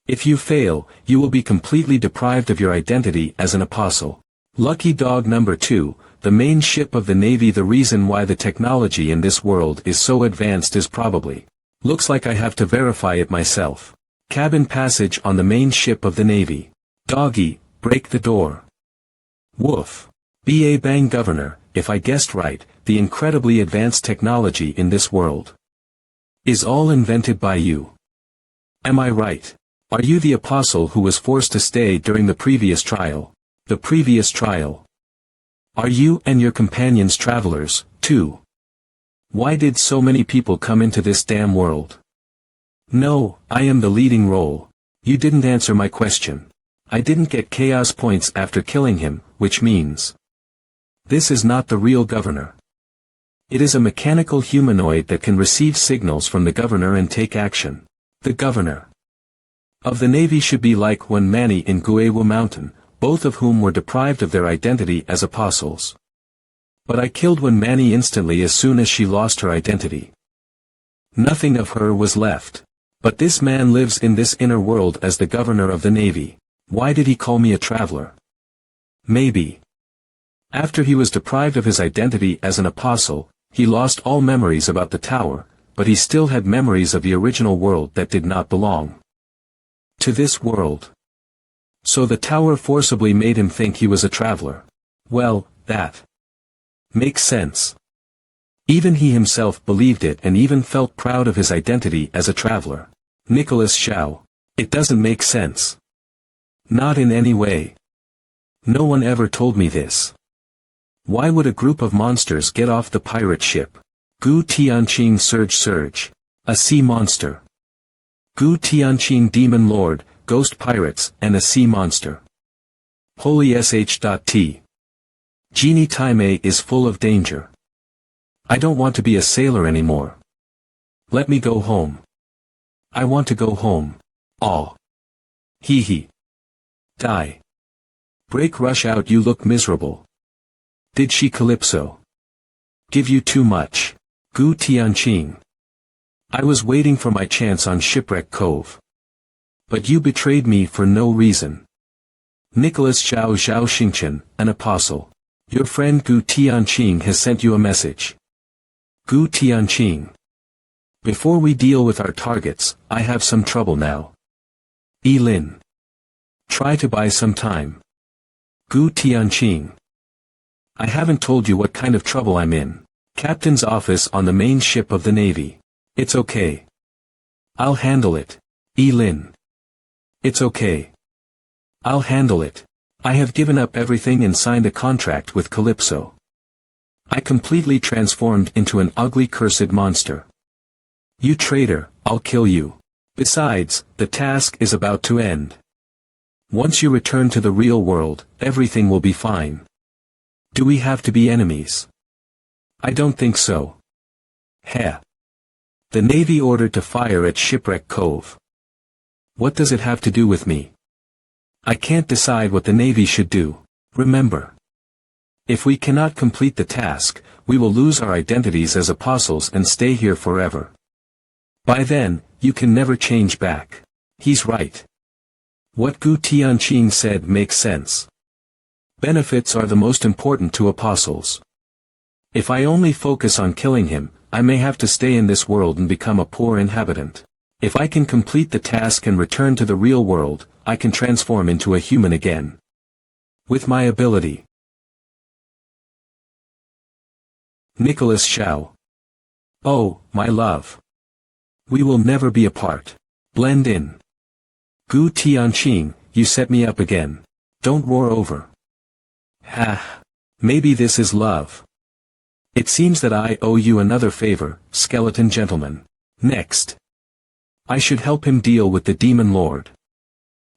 if you fail, you will be completely deprived of your identity as an apostle. Lucky dog number 2, the main ship of the Navy. The reason why the technology in this world is so advanced is probably. Looks like I have to verify it myself. Cabin passage on the main ship of the Navy. Doggy, break the door. Woof. B.A. Bang Governor, if I guessed right, the incredibly advanced technology in this world is all invented by you. Am I right? Are you the apostle who was forced to stay during the previous trial? The previous trial. Are you and your companions travelers, too? Why did so many people come into this damn world? No, I am the leading role. You didn't answer my question. I didn't get chaos points after killing him, which means this is not the real governor. It is a mechanical humanoid that can receive signals from the governor and take action. The governor of the Navy should be like one Manny in Guewu Mountain, both of whom were deprived of their identity as apostles. But I killed one Manny instantly as soon as she lost her identity. Nothing of her was left. But this man lives in this inner world as the governor of the Navy. Why did he call me a traveler? Maybe after he was deprived of his identity as an apostle, he lost all memories about the tower, but he still had memories of the original world that did not belong to this world. So the tower forcibly made him think he was a traveler. Well, that makes sense. Even he himself believed it and even felt proud of his identity as a traveler. Nicholas Shao. It doesn't make sense. Not in any way. No one ever told me this. Why would a group of monsters get off the pirate ship? Gu Tianqing Surge. A sea monster. Gu Tianqing Demon Lord, Ghost Pirates, and a sea monster. Holy sh.t. Genie Time is full of danger. I don't want to be a sailor anymore. Let me go home. I want to go home. Aw. Hee hee. Die. Break rush out, you look miserable. Did she Calypso give you too much? Gu Tianqing. I was waiting for my chance on Shipwreck Cove. But you betrayed me for no reason. Nicholas Zhao Xingchen, an apostle. Your friend Gu Tianqing has sent you a message. Gu Tianqing. Before we deal with our targets, I have some trouble now. Lin. Try to buy some time. Gu Tianqing. I haven't told you what kind of trouble I'm in. Captain's office on the main ship of the Navy. It's okay. I'll handle it. Lin. It's okay. I'll handle it. I have given up everything and signed a contract with Calypso. I completely transformed into an ugly cursed monster. You traitor, I'll kill you. Besides, the task is about to end. Once you return to the real world, everything will be fine. Do we have to be enemies? I don't think so. Heh. The Navy ordered to fire at Shipwreck Cove. What does it have to do with me? I can't decide what the Navy should do, remember. If we cannot complete the task, we will lose our identities as apostles and stay here forever. By then, you can never change back. He's right. What Gu Tianqing said makes sense. Benefits are the most important to apostles. If I only focus on killing him, I may have to stay in this world and become a poor inhabitant. If I can complete the task and return to the real world, I can transform into a human again. With my ability. Nicholas Xiao. Oh, my love. We will never be apart. Blend in. Gu Tianqing, you set me up again. Don't roar over. Ha. Maybe this is love. It seems that I owe you another favor, skeleton gentleman. Next. I should help him deal with the Demon Lord.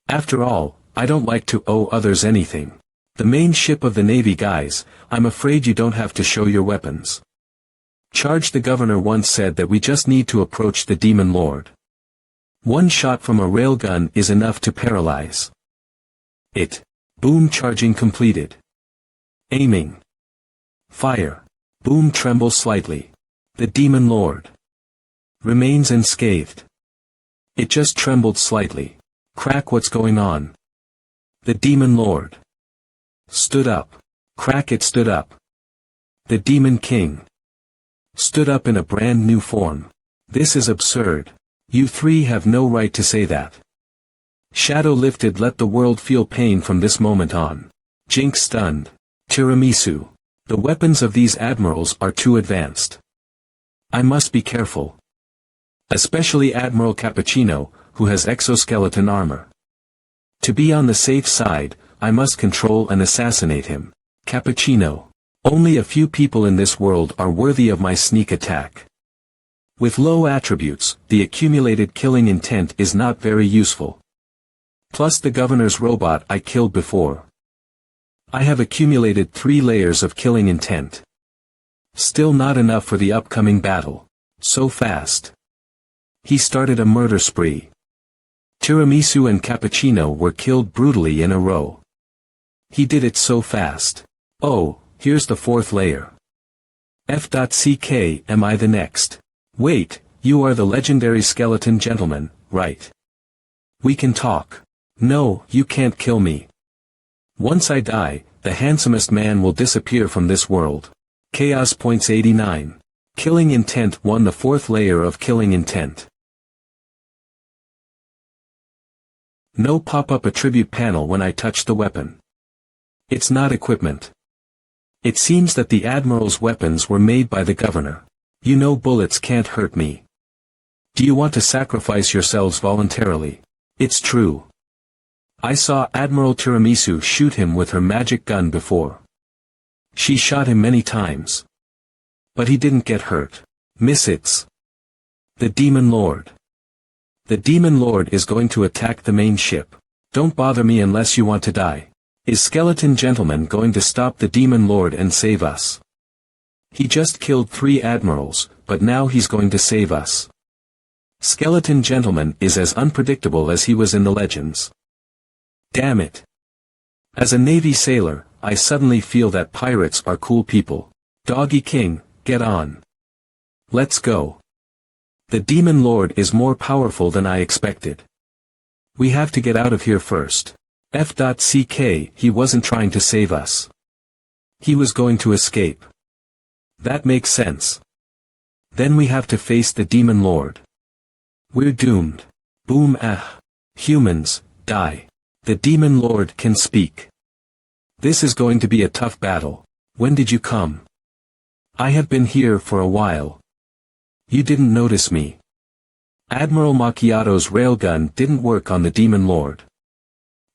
After all, I don't like to owe others anything. The main ship of the Navy guys, I'm afraid you don't have to show your weapons. Charge the governor once said that we just need to approach the Demon Lord. One shot from a railgun is enough to paralyze it. Boom, charging completed. Aiming. Fire. Boom, tremble slightly. The Demon Lord remains unscathed. It just trembled slightly. Crack, what's going on? The Demon Lord stood up. Crack, it stood up. The Demon King stood up in a brand new form. This is absurd. You three have no right to say that. Shadow lifted, let the world feel pain from this moment on. Jinx stunned. Tiramisu. The weapons of these admirals are too advanced. I must be careful. Especially Admiral Cappuccino, who has exoskeleton armor. To be on the safe side, I must control and assassinate him. Cappuccino. Only a few people in this world are worthy of my sneak attack. With low attributes, the accumulated killing intent is not very useful. Plus the governor's robot I killed before. I have accumulated 3 layers of killing intent. Still not enough for the upcoming battle. So fast. He started a murder spree. Tiramisu and Cappuccino were killed brutally in a row. He did it so fast. Oh, here's the 4th layer. F.CK, am I the next? Wait, you are the legendary skeleton gentleman, right? We can talk. No, you can't kill me. Once I die, the handsomest man will disappear from this world. Chaos points 89. Killing intent won the 4th layer of killing intent. No pop-up attribute panel when I touch the weapon. It's not equipment. It seems that the Admiral's weapons were made by the governor. You know bullets can't hurt me. Do you want to sacrifice yourselves voluntarily? It's true. I saw Admiral Tiramisu shoot him with her magic gun before. She shot him many times. But he didn't get hurt. Misits. The Demon Lord. The Demon Lord is going to attack the main ship. Don't bother me unless you want to die. Is Skeleton Gentleman going to stop the Demon Lord and save us? He just killed 3 admirals, but now he's going to save us. Skeleton Gentleman is as unpredictable as he was in the legends. Damn it. As a Navy sailor, I suddenly feel that pirates are cool people. Doggy King, get on. Let's go. The Demon Lord is more powerful than I expected. We have to get out of here first. F.CK, he wasn't trying to save us. He was going to escape. That makes sense. Then we have to face the Demon Lord. We're doomed. Boom ah. Humans, die. The Demon Lord can speak. This is going to be a tough battle. When did you come? I have been here for a while. You didn't notice me. Admiral Macchiato's railgun didn't work on the Demon Lord.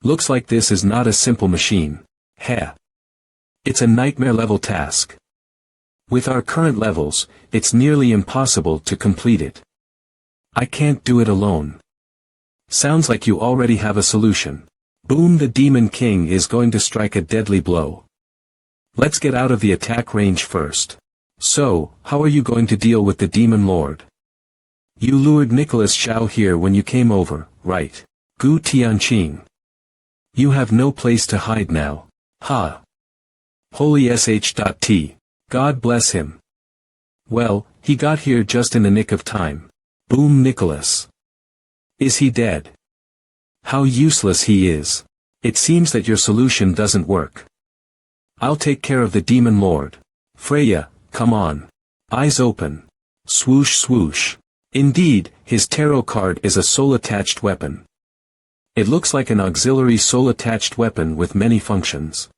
Looks like this is not a simple machine. Heh. It's a nightmare-level task. With our current levels, it's nearly impossible to complete it. I can't do it alone. Sounds like you already have a solution. Boom, the Demon King is going to strike a deadly blow. Let's get out of the attack range first. So, how are you going to deal with the Demon Lord? You lured Nicholas Xiao here when you came over, right? Gu Tianqing. You have no place to hide now. Ha. Holy sh.t. God bless him. Well, he got here just in the nick of time. Boom, Nicholas. Is he dead? How useless he is. It seems that your solution doesn't work. I'll take care of the Demon Lord. Freya, come on. Eyes open. Swoosh swoosh. Indeed, his tarot card is a soul-attached weapon. It looks like an auxiliary soul-attached weapon with many functions.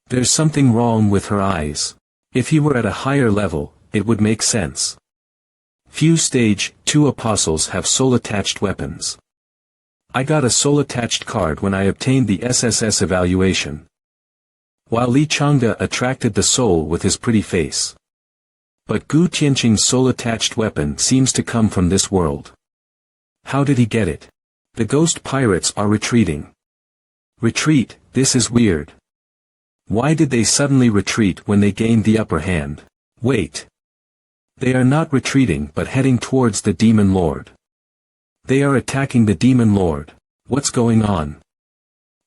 There's something wrong with her eyes. If he were at a higher level, it would make sense. Few stage 2 apostles have soul-attached weapons. I got a soul-attached card when I obtained the SSS evaluation. While Li Changda attracted the soul with his pretty face. But Gu Tianqing's soul-attached weapon seems to come from this world. How did he get it? The ghost pirates are retreating. Retreat, this is weird. Why did they suddenly retreat when they gained the upper hand? Wait. They are not retreating but heading towards the Demon Lord. They are attacking the Demon Lord. What's going on?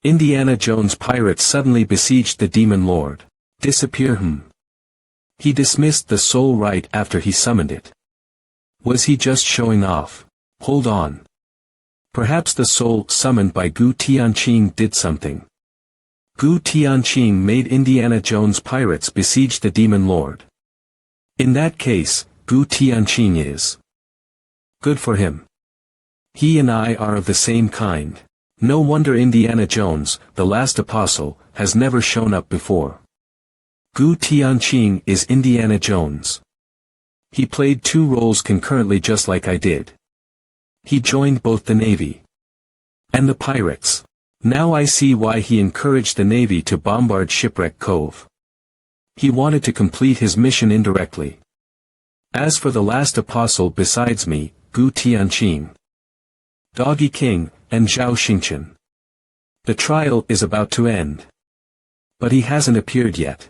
Indiana Jones pirates suddenly besieged the Demon Lord. Disappear him. He dismissed the soul right after he summoned it. Was he just showing off? Hold on. Perhaps the soul summoned by Gu Tianqing did something. Gu Tianqing made Indiana Jones pirates besiege the Demon Lord. In that case, Gu Tianqing is good for him. He and I are of the same kind. No wonder Indiana Jones, the last apostle, has never shown up before. Gu Tianqing is Indiana Jones. He played 2 roles concurrently just like I did. He joined both the Navy and the pirates. Now I see why he encouraged the Navy to bombard Shipwreck Cove. He wanted to complete his mission indirectly. As for the last apostle besides me, Gu Tianqing, Doggy King, and Zhao Xingchen. The trial is about to end. But he hasn't appeared yet.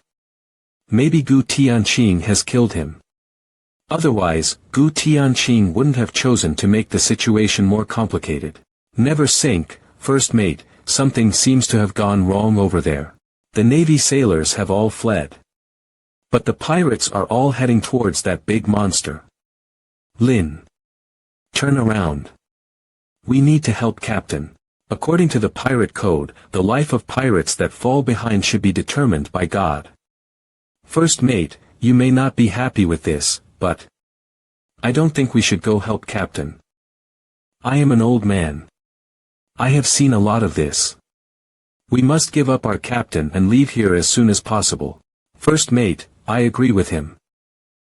Maybe Gu Tianqing has killed him. Otherwise, Gu Tianqing wouldn't have chosen to make the situation more complicated. Never sink, first mate, something seems to have gone wrong over there. The Navy sailors have all fled. But the pirates are all heading towards that big monster. Lin. Turn around. We need to help Captain. According to the pirate code, the life of pirates that fall behind should be determined by God. First mate, you may not be happy with this, but I don't think we should go help Captain. I am an old man. I have seen a lot of this. We must give up our captain and leave here as soon as possible. First mate, I agree with him.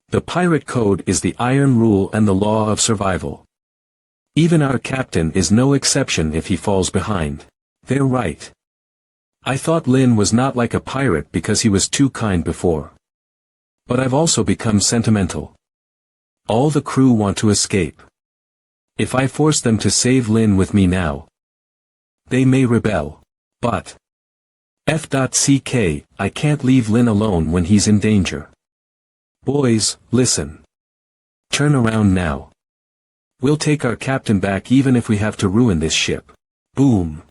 The pirate code is the iron rule and the law of survival. Even our captain is no exception if he falls behind. They're right. I thought Lin was not like a pirate because he was too kind before. But I've also become sentimental. All the crew want to escape. If I force them to save Lin with me now, they may rebel. But F.CK, I can't leave Lin alone when he's in danger. Boys, listen. Turn around now. We'll take our captain back even if we have to ruin this ship. Boom.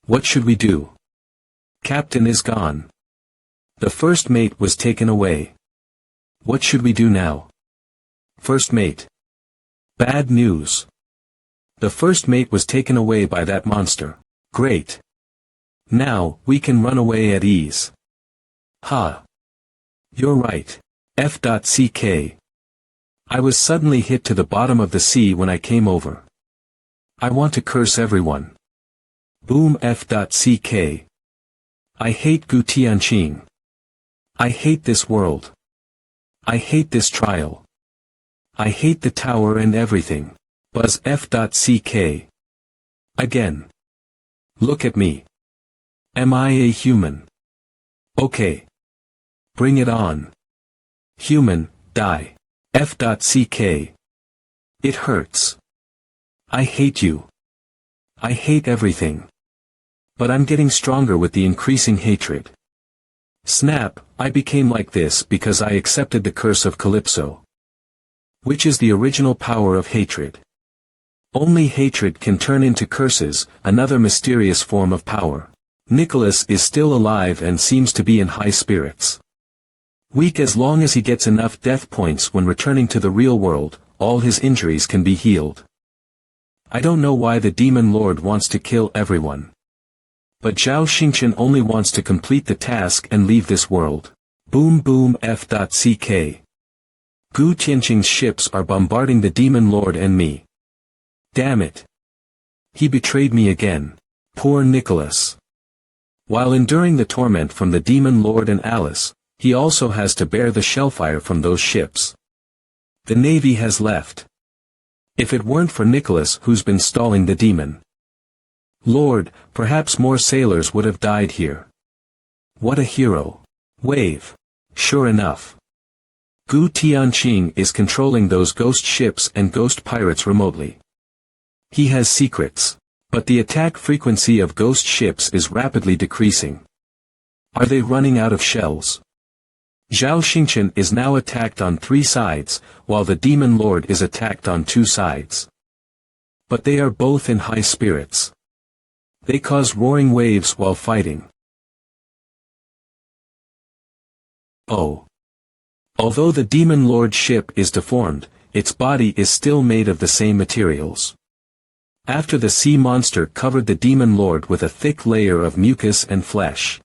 What should we do? Captain is gone. The first mate was taken away. What should we do now? First mate. Bad news. The first mate was taken away by that monster. Great. Now, we can run away at ease. Ha. You're right. F.CK. I was suddenly hit to the bottom of the sea when I came over. I want to curse everyone. Boom F.CK. I hate Gu Tianqing. I hate this world. I hate this trial. I hate the tower and everything. Buzz F.CK. Again. Look at me. Am I a human? Okay. Bring it on. Human, die. F.CK. It hurts. I hate you. I hate everything. But I'm getting stronger with the increasing hatred. Snap, I became like this because I accepted the curse of Calypso. Which is the original power of hatred. Only hatred can turn into curses, another mysterious form of power. Nicholas is still alive and seems to be in high spirits. Weak as long as he gets enough death points when returning to the real world, all his injuries can be healed. I don't know why the Demon Lord wants to kill everyone. But Zhao Xingchen only wants to complete the task and leave this world. Boom boom F.CK. Gu Tianqing's ships are bombarding the Demon Lord and me. Damn it. He betrayed me again. Poor Nicholas. While enduring the torment from the Demon Lord and Alice, he also has to bear the shellfire from those ships. The Navy has left. If it weren't for Nicholas who's been stalling the Demon Lord, perhaps more sailors would have died here. What a hero. Wave. Sure enough. Gu Tianqing is controlling those ghost ships and ghost pirates remotely. He has secrets. But the attack frequency of ghost ships is rapidly decreasing. Are they running out of shells? Zhao Xingchen is now attacked on 3 sides, while the Demon Lord is attacked on 2 sides. But they are both in high spirits. They cause roaring waves while fighting. Oh. Although the Demon Lord ship is deformed, its body is still made of the same materials. After the sea monster covered the Demon Lord with a thick layer of mucus and flesh.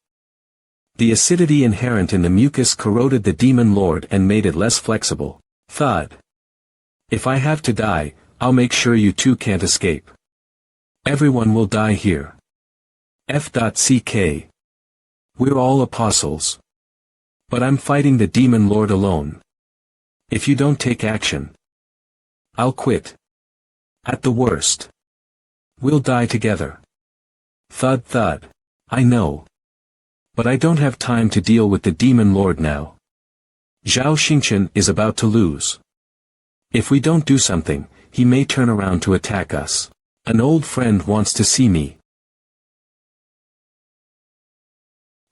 The acidity inherent in the mucus corroded the Demon Lord and made it less flexible. Thud. If I have to die, I'll make sure you two can't escape. Everyone will die here. F.CK. We're all apostles. But I'm fighting the Demon Lord alone. If you don't take action, I'll quit. At the worst, we'll die together. Thud thud. I know. But I don't have time to deal with the Demon Lord now. Zhao Xingchen is about to lose. If we don't do something, he may turn around to attack us. An old friend wants to see me.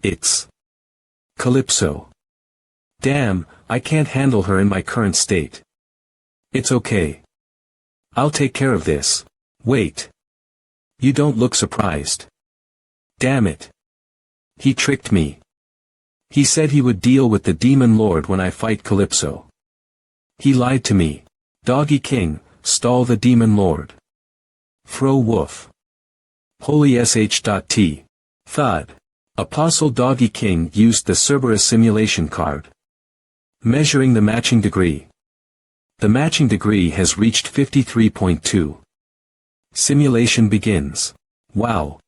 It's Calypso. Damn, I can't handle her in my current state. It's okay. I'll take care of this. Wait. You don't look surprised. Damn it. He tricked me. He said he would deal with the Demon Lord when I fight Calypso. He lied to me. Doggy King, stall the Demon Lord. Fro Woof. Holy sh.t. Thud. Apostle Doggy King used the Cerberus simulation card. Measuring the matching degree. The matching degree has reached 53.2. Simulation begins. Wow.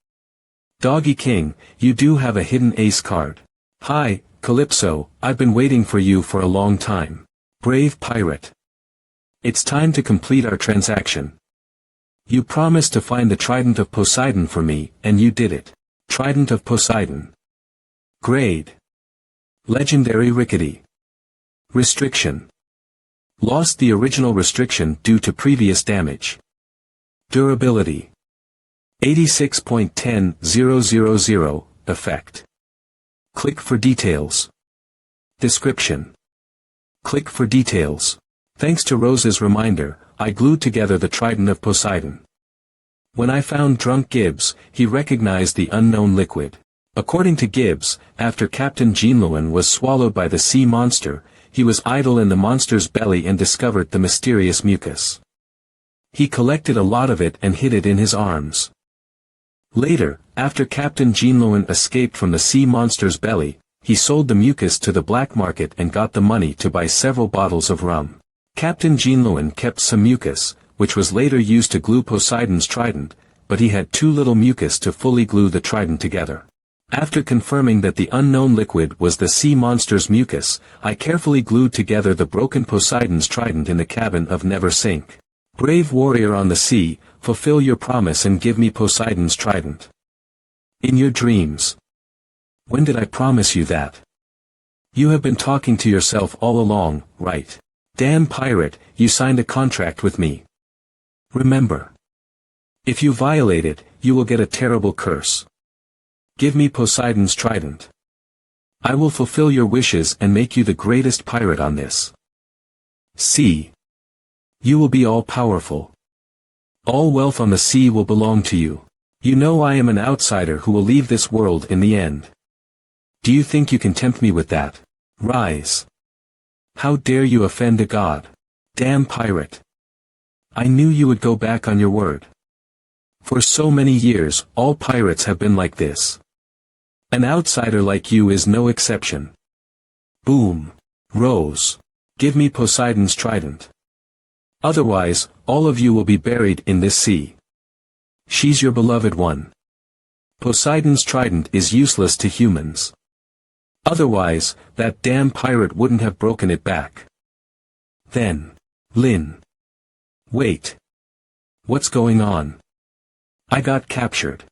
Doggy King, you do have a hidden ace card. Hi, Calypso, I've been waiting for you for a long time. Brave pirate. It's time to complete our transaction. You promised to find the Trident of Poseidon for me, and you did it. Trident of Poseidon. Grade. Legendary Rickety. Restriction. Lost the original restriction due to previous damage. Durability. 86.10000, effect. Click for details. Description. Click for details. Thanks to Rose's reminder, I glued together the Trident of Poseidon. When I found drunk Gibbs, he recognized the unknown liquid. According to Gibbs, after Captain Jinluan was swallowed by the sea monster, he was idle in the monster's belly and discovered the mysterious mucus. He collected a lot of it and hid it in his arms. Later, after Captain Jinluan escaped from the sea monster's belly, he sold the mucus to the black market and got the money to buy several bottles of rum. Captain Jinluan kept some mucus, which was later used to glue Poseidon's trident, but he had too little mucus to fully glue the trident together. After confirming that the unknown liquid was the sea monster's mucus, I carefully glued together the broken Poseidon's trident in the cabin of Never Sink. Brave warrior on the sea, fulfill your promise and give me Poseidon's trident. In your dreams. When did I promise you that? You have been talking to yourself all along, right? Damn pirate, you signed a contract with me. Remember. If you violate it, you will get a terrible curse. Give me Poseidon's trident. I will fulfill your wishes and make you the greatest pirate on this sea. You will be all-powerful. All wealth on the sea will belong to you. You know I am an outsider who will leave this world in the end. Do you think you can tempt me with that? Rise. How dare you offend a god? Damn pirate. I knew you would go back on your word. For so many years, all pirates have been like this. An outsider like you is no exception. Boom. Rose. Give me Poseidon's trident. Otherwise, all of you will be buried in this sea. She's your beloved one. Poseidon's trident is useless to humans. Otherwise, that damn pirate wouldn't have broken it back. Then. Lin. Wait. What's going on? I got captured.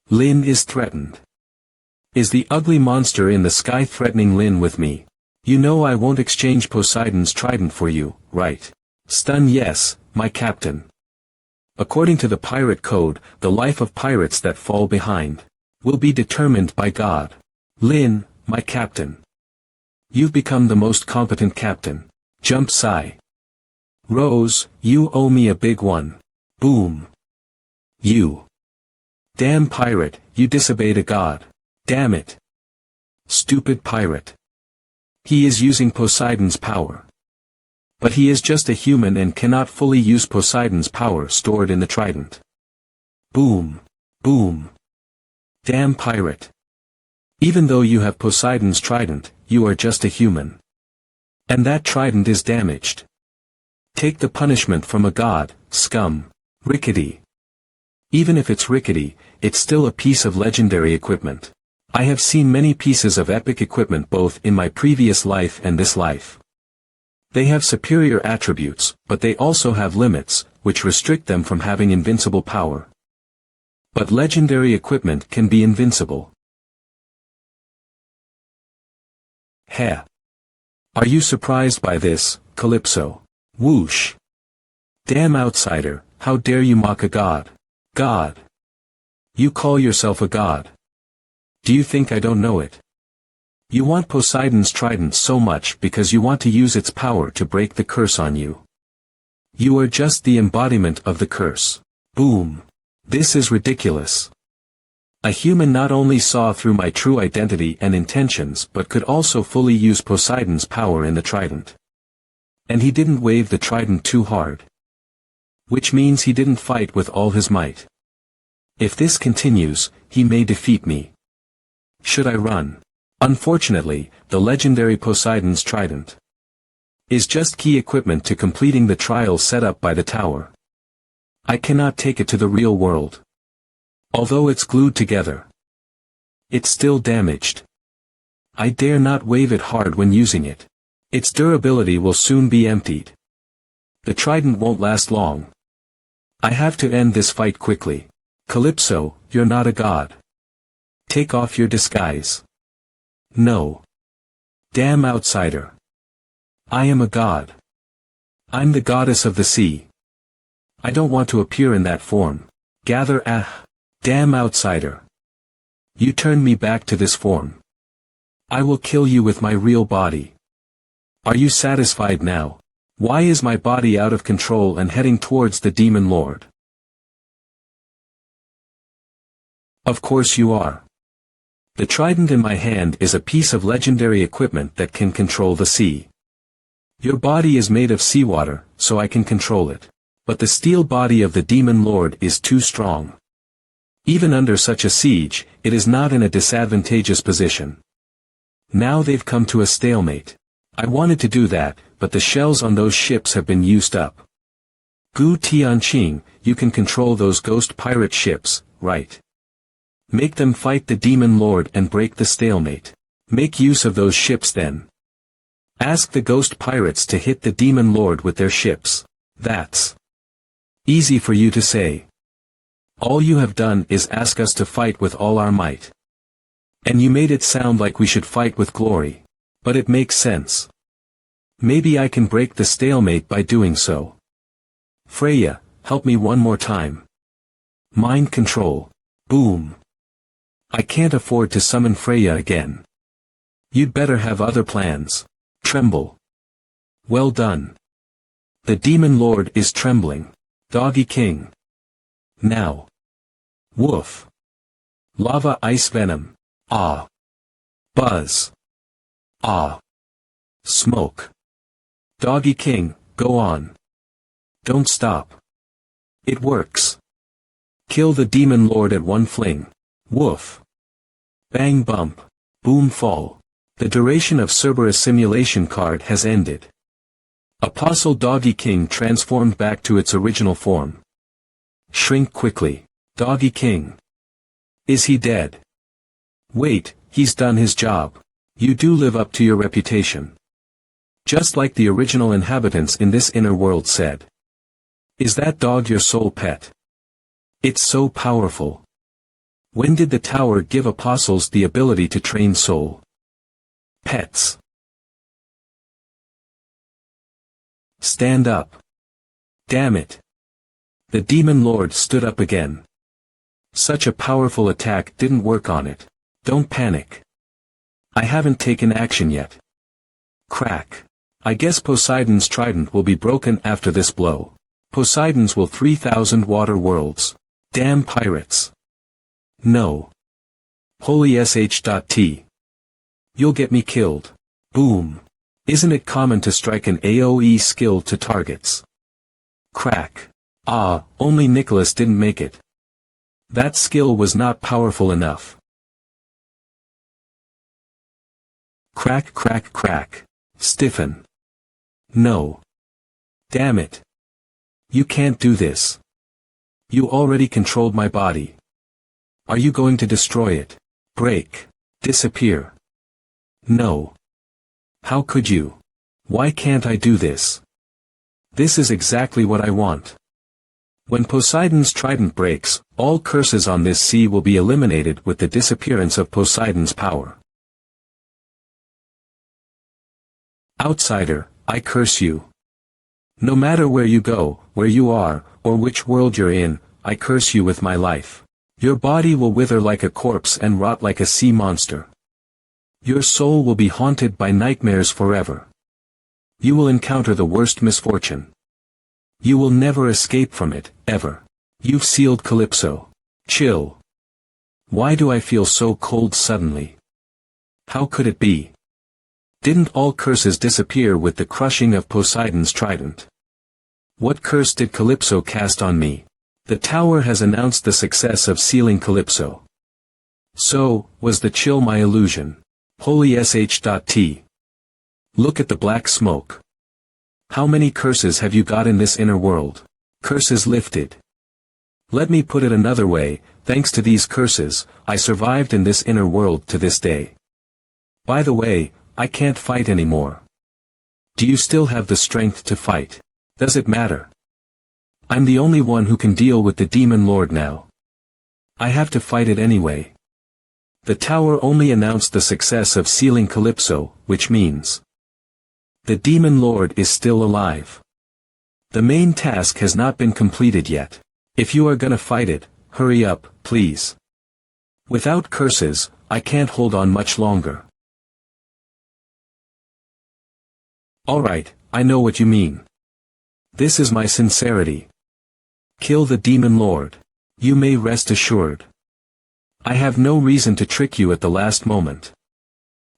Lin is threatened. Is the ugly monster in the sky threatening Lin with me? You know I won't exchange Poseidon's trident for you, right? Stun yes, my captain. According to the pirate code, the life of pirates that fall behind will be determined by God. Lin, my captain. You've become the most competent captain. Jump Sai. Rose, you owe me a big one. Boom. You. Damn pirate, you disobeyed a god. Damn it. Stupid pirate. He is using Poseidon's power. But he is just a human and cannot fully use Poseidon's power stored in the trident. Boom. Boom. Damn pirate. Even though you have Poseidon's trident, you are just a human. And that trident is damaged. Take the punishment from a god, scum. Rickety. Even if it's rickety, it's still a piece of legendary equipment. I have seen many pieces of epic equipment both in my previous life and this life. They have superior attributes, but they also have limits, which restrict them from having invincible power. But legendary equipment can be invincible. Heh. Are you surprised by this, Calypso? Whoosh. Damn outsider, how dare you mock a god? God. You call yourself a god. Do you think I don't know it? You want Poseidon's trident so much because you want to use its power to break the curse on you. You are just the embodiment of the curse. Boom. This is ridiculous. A human not only saw through my true identity and intentions but could also fully use Poseidon's power in the trident. And he didn't wave the trident too hard. Which means he didn't fight with all his might. If this continues, he may defeat me. Should I run? Unfortunately, the legendary Poseidon's trident is just key equipment to completing the trial set up by the tower. I cannot take it to the real world. Although it's glued together, it's still damaged. I dare not wave it hard when using it. Its durability will soon be emptied. The trident won't last long. I have to end this fight quickly. Calypso, you're not a god. Take off your disguise. No. Damn outsider. I am a god. I'm the goddess of the sea. I don't want to appear in that form. Gather damn outsider. You turn me back to this form. I will kill you with my real body. Are you satisfied now? Why is my body out of control and heading towards the demon lord? Of course you are. The trident in my hand is a piece of legendary equipment that can control the sea. Your body is made of seawater, so I can control it. But the steel body of the Demon Lord is too strong. Even under such a siege, it is not in a disadvantageous position. Now they've come to a stalemate. I wanted to do that, but the shells on those ships have been used up. Gu Tianqing, you can control those ghost pirate ships, right? Make them fight the Demon Lord and break the stalemate. Make use of those ships then. Ask the ghost pirates to hit the Demon Lord with their ships. That's easy for you to say. All you have done is ask us to fight with all our might. And you made it sound like we should fight with glory. But it makes sense. Maybe I can break the stalemate by doing so. Freya, help me one more time. Mind control. Boom. I can't afford to summon Freya again. You'd better have other plans. Tremble. Well done. The Demon Lord is trembling. Doggy King. Now. Woof. Lava ice venom. Ah. Buzz. Ah. Smoke. Doggy King, go on. Don't stop. It works. Kill the Demon Lord at one fling. Woof. Bang bump. Boom fall. The duration of Cerberus simulation card has ended. Apostle Doggy King transformed back to its original form. Shrink quickly. Doggy King. Is he dead? Wait, he's done his job. You do live up to your reputation. Just like the original inhabitants in this inner world said. Is that dog your soul pet? It's so powerful. When did the tower give apostles the ability to train soul pets? Stand up. Damn it. The Demon Lord stood up again. Such a powerful attack didn't work on it. Don't panic. I haven't taken action yet. Crack. I guess Poseidon's trident will be broken after this blow. Poseidon's will 3,000 water worlds. Damn pirates. No. Holy sh.t. You'll get me killed. Boom. Isn't it common to strike an AoE skill to targets? Crack. Ah, only Nicholas didn't make it. That skill was not powerful enough. Crack crack crack. Stiffen. No. Damn it. You can't do this. You already controlled my body. Are you going to destroy it? Break. Disappear. No. How could you? Why can't I do this? This is exactly what I want. When Poseidon's trident breaks, all curses on this sea will be eliminated with the disappearance of Poseidon's power. Outsider, I curse you. No matter where you go, where you are, or which world you're in, I curse you with my life. Your body will wither like a corpse and rot like a sea monster. Your soul will be haunted by nightmares forever. You will encounter the worst misfortune. You will never escape from it, ever. You've sealed Calypso. Chill. Why do I feel so cold suddenly? How could it be? Didn't all curses disappear with the crushing of Poseidon's trident? What curse did Calypso cast on me? The tower has announced the success of sealing Calypso. So, was the chill my illusion? Holy sh.t. Look at the black smoke. How many curses have you got in this inner world? Curses lifted. Let me put it another way, thanks to these curses, I survived in this inner world to this day. By the way, I can't fight anymore. Do you still have the strength to fight? Does it matter? I'm the only one who can deal with the Demon Lord now. I have to fight it anyway. The tower only announced the success of sealing Calypso, which means the Demon Lord is still alive. The main task has not been completed yet. If you are gonna fight it, hurry up, please. Without curses, I can't hold on much longer. Alright, I know what you mean. This is my sincerity. Kill the Demon Lord. You may rest assured. I have no reason to trick you at the last moment.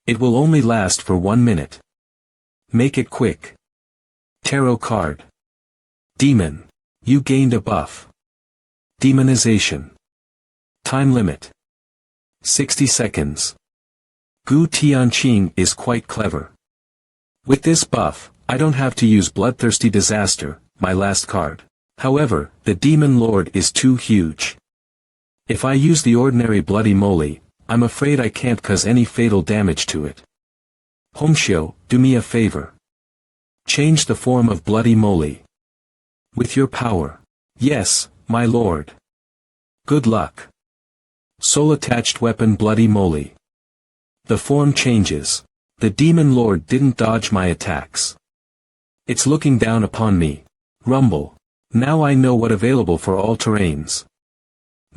It will only last for 1 minute. Make it quick. Tarot card. Demon. You gained a buff. Demonization. Time limit. 60 seconds. Gu Tianqing is quite clever. With this buff, I don't have to use Bloodthirsty Disaster, my last card. However, the Demon Lord is too huge. If I use the ordinary Bloody Moly, I'm afraid I can't cause any fatal damage to it. Hongxiu, do me a favor. Change the form of Bloody Moly. With your power. Yes, my lord. Good luck. Soul-attached weapon Bloody Moly. The form changes. The Demon Lord didn't dodge my attacks. It's looking down upon me. Rumble. Now I know what available for all terrains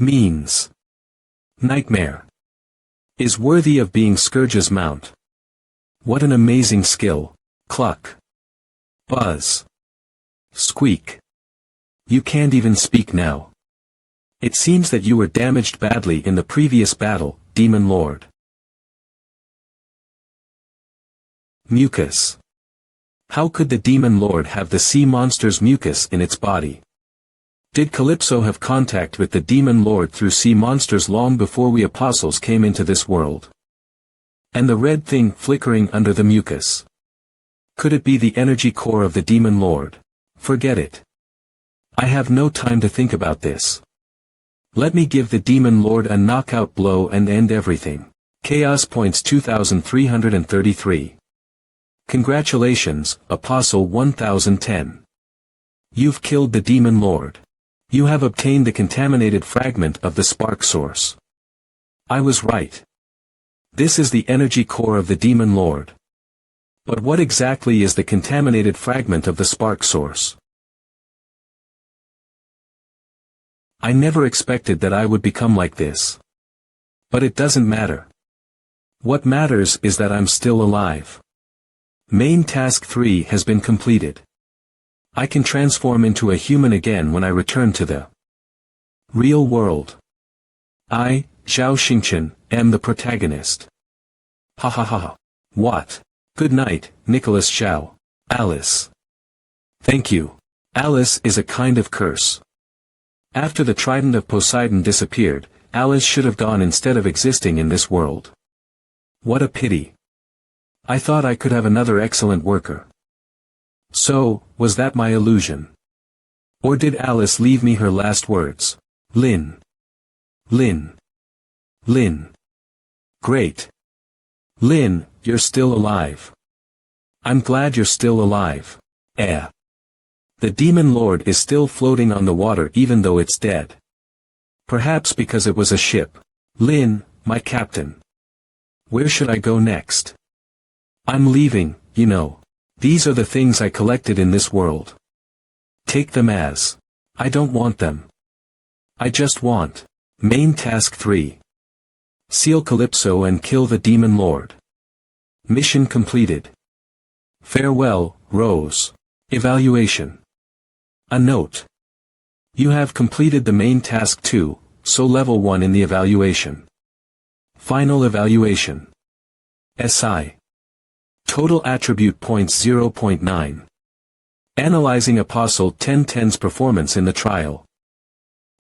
means. Nightmare. Is worthy of being Scourge's mount. What an amazing skill. Cluck. Buzz. Squeak. You can't even speak now. It seems that you were damaged badly in the previous battle, Demon Lord. Mucus. How could the Demon Lord have the sea monster's mucus in its body? Did Calypso have contact with the Demon Lord through sea monsters long before we apostles came into this world? And the red thing flickering under the mucus. Could it be the energy core of the Demon Lord? Forget it. I have no time to think about this. Let me give the Demon Lord a knockout blow and end everything. Chaos points 2333. Congratulations, Apostle 1010. You've killed the Demon Lord. You have obtained the contaminated fragment of the spark source. I was right. This is the energy core of the Demon Lord. But what exactly is the contaminated fragment of the spark source? I never expected that I would become like this. But it doesn't matter. What matters is that I'm still alive. Main task 3 has been completed. I can transform into a human again when I return to the real world. I, Zhao Xingchen, am the protagonist. Ha ha ha. What? Good night, Nicholas Zhao. Alice. Thank you. Alice is a kind of curse. After the trident of Poseidon disappeared, Alice should have gone instead of existing in this world. What a pity. I thought I could have another excellent worker. So, was that my illusion? Or did Alice leave me her last words? Lin. Lin. Lin. Great. Lin, you're still alive. I'm glad you're still alive. The Demon Lord is still floating on the water even though it's dead. Perhaps because it was a ship. Lin, my captain. Where should I go next? I'm leaving, you know. These are the things I collected in this world. Take them as. I don't want them. I just want. Main task 3. Seal Calypso and kill the Demon Lord. Mission completed. Farewell, Rose. Evaluation. A note. You have completed the main task 2, so level 1 in the evaluation. Final evaluation. SI. Total attribute points 0.9. Analyzing Apostle 1010's performance in the trial.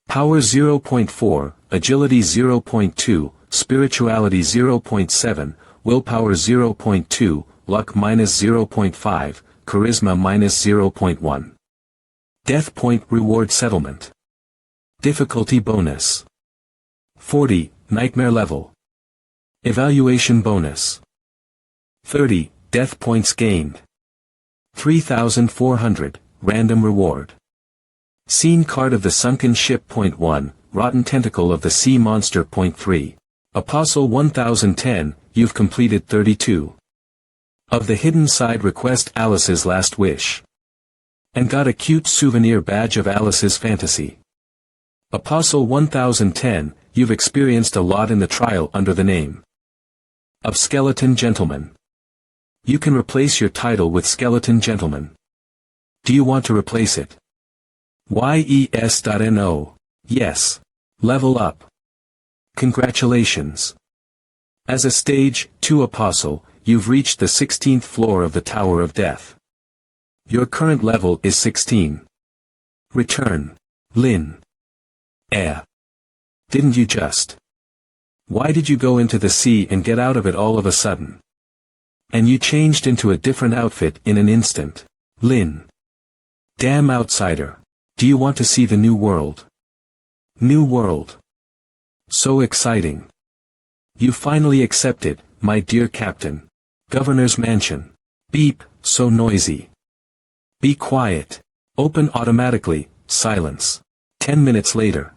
Power 0.4, Agility 0.2, Spirituality 0.7, Willpower 0.2, Luck minus 0.5, Charisma minus 0.1. Death point reward settlement. Difficulty bonus. 40, Nightmare level. Evaluation bonus. 30, Death points gained. 3,400, Random reward. Scene card of the sunken ship. 1, Rotten tentacle of the sea monster. 3. Apostle 1010, you've completed 32. Of the hidden side request Alice's last wish. And got a cute souvenir badge of Alice's fantasy. Apostle 1010, you've experienced a lot in the trial under the name of Skeleton Gentleman. You can replace your title with Skeleton Gentleman. Do you want to replace it? Yes.No. Yes. Level up. Congratulations. As a Stage 2 Apostle, you've reached the 16th floor of the Tower of Death. Your current level is 16. Return. Lin. Didn't you just? Why did you go into the sea and get out of it all of a sudden? And you changed into a different outfit in an instant. Lin. Damn outsider. Do you want to see the new world? New world. So exciting. You finally accepted, my dear Captain. Governor's mansion. Beep, so noisy. Be quiet. Open automatically, silence. 10 minutes later.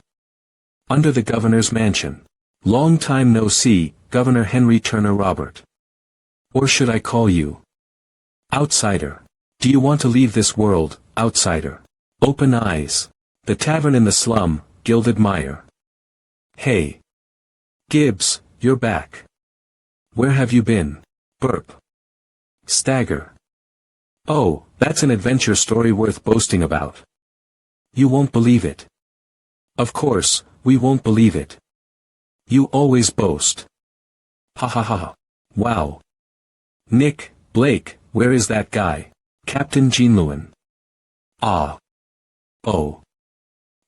Under the governor's mansion. Long time no see, Governor Henry Turner Robert. Or should I call you? Outsider. Do you want to leave this world, outsider? Open eyes. The tavern in the slum, Gilded Mire. Hey. Gibbs, you're back. Where have you been? Burp. Stagger. Oh, that's an adventure story worth boasting about. You won't believe it. Of course, we won't believe it. You always boast. Ha ha ha ha. Wow. Nick, Blake, where is that guy? Captain Jean-Lewin. Ah. Oh.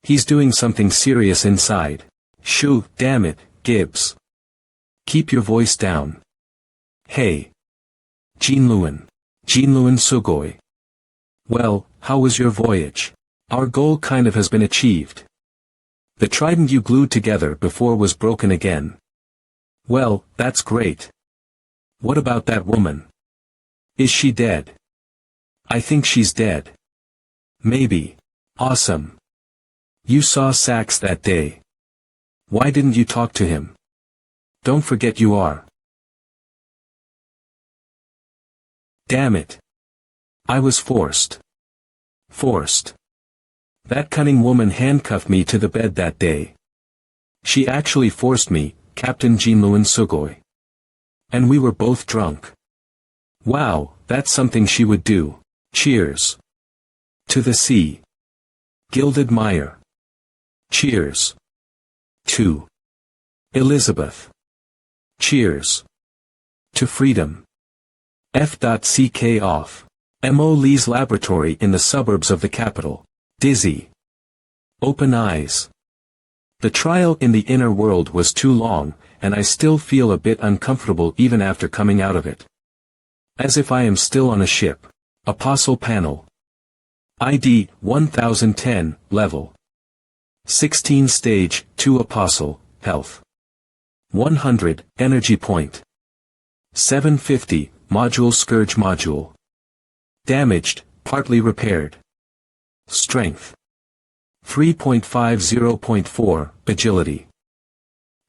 He's doing something serious inside. Shoo, damn it, Gibbs. Keep your voice down. Hey. Jean-Lewin. Jean-Lewin Sugoi. Well, how was your voyage? Our goal kind of has been achieved. The trident you glued together before was broken again. Well, that's great. What about that woman? Is she dead? I think she's dead. Maybe. Awesome. You saw Sax that day. Why didn't you talk to him? Don't forget you are. Damn it. I was forced. Forced. That cunning woman handcuffed me to the bed that day. She actually forced me, Captain Jean-Lewin Sugoi. And we were both drunk. Wow, that's something she would do. Cheers. To the sea. Gilded Mire. Cheers. To Elizabeth. Cheers. To freedom. F.CK off. M.O. Lee's laboratory in the suburbs of the capital. Dizzy. Open eyes. The trial in the inner world was too long, and I still feel a bit uncomfortable even after coming out of it. As if I am still on a ship. Apostle panel. ID 1010, level 16 stage 2 Apostle, health 100, energy point 750, module scourge module. Damaged, partly repaired. Strength 3.50.4, agility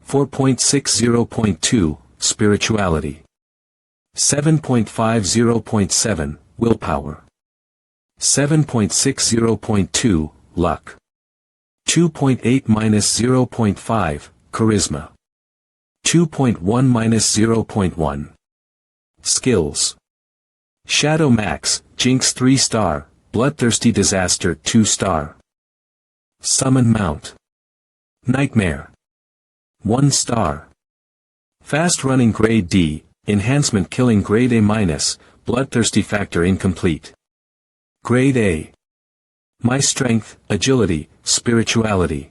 4.60.2, spirituality 7.50.7, willpower 7.60.2, luck 2.8-0.5, charisma 2.1-0.1. Skills. Shadow Max, Jinx 3-star, Bloodthirsty Disaster 2-star. Summon Mount. Nightmare. 1-star. Fast Running Grade D, Enhancement Killing Grade A-, Bloodthirsty Factor incomplete. Grade A. My strength, agility, spirituality,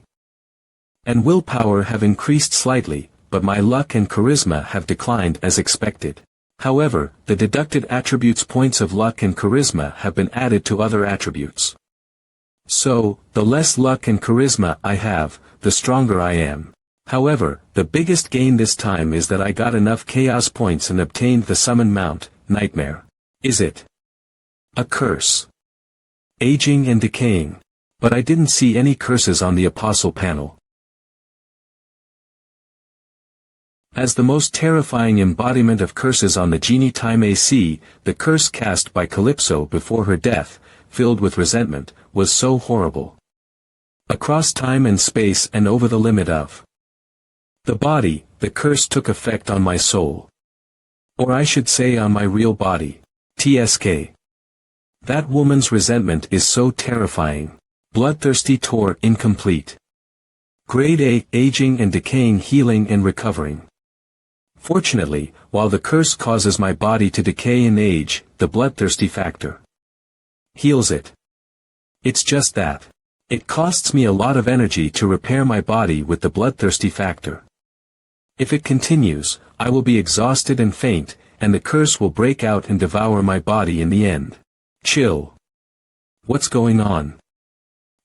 and willpower have increased slightly, but my luck and charisma have declined as expected. However, the deducted attributes points of luck and charisma have been added to other attributes. So, the less luck and charisma I have, the stronger I am. However, the biggest gain this time is that I got enough chaos points and obtained the summon mount, Nightmare. Is it a curse? Aging and decaying. But I didn't see any curses on the Apostle panel. As the most terrifying embodiment of curses on the Genie Time AC, the curse cast by Calypso before her death, filled with resentment, was so horrible. Across time and space and over the limit of the body, the curse took effect on my soul. Or I should say on my real body. TSK. That woman's resentment is so terrifying. Bloodthirsty Tour incomplete. Grade A, aging and decaying, healing and recovering. Fortunately, while the curse causes my body to decay and age, the bloodthirsty factor heals it. It's just that. It costs me a lot of energy to repair my body with the bloodthirsty factor. If it continues, I will be exhausted and faint, and the curse will break out and devour my body in the end. Chill. What's going on?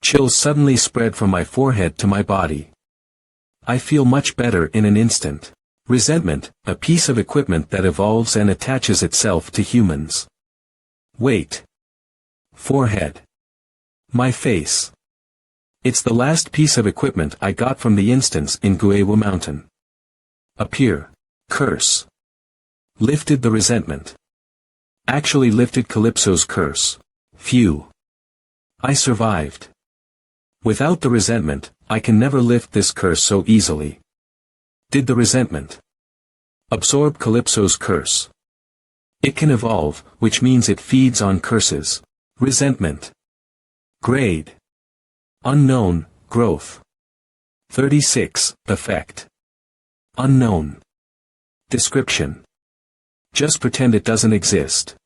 Chills suddenly spread from my forehead to my body. I feel much better in an instant. Resentment, a piece of equipment that evolves and attaches itself to humans. Wait. Forehead. My face. It's the last piece of equipment I got from the instance in Guewu Mountain. Appear. Curse. Lifted the resentment. Actually lifted Calypso's curse. Phew. I survived. Without the resentment, I can never lift this curse so easily. Did the resentment absorb Calypso's curse? It can evolve, which means it feeds on curses. Resentment. Grade. Unknown, growth. 36, effect. Unknown. Description. Just pretend it doesn't exist.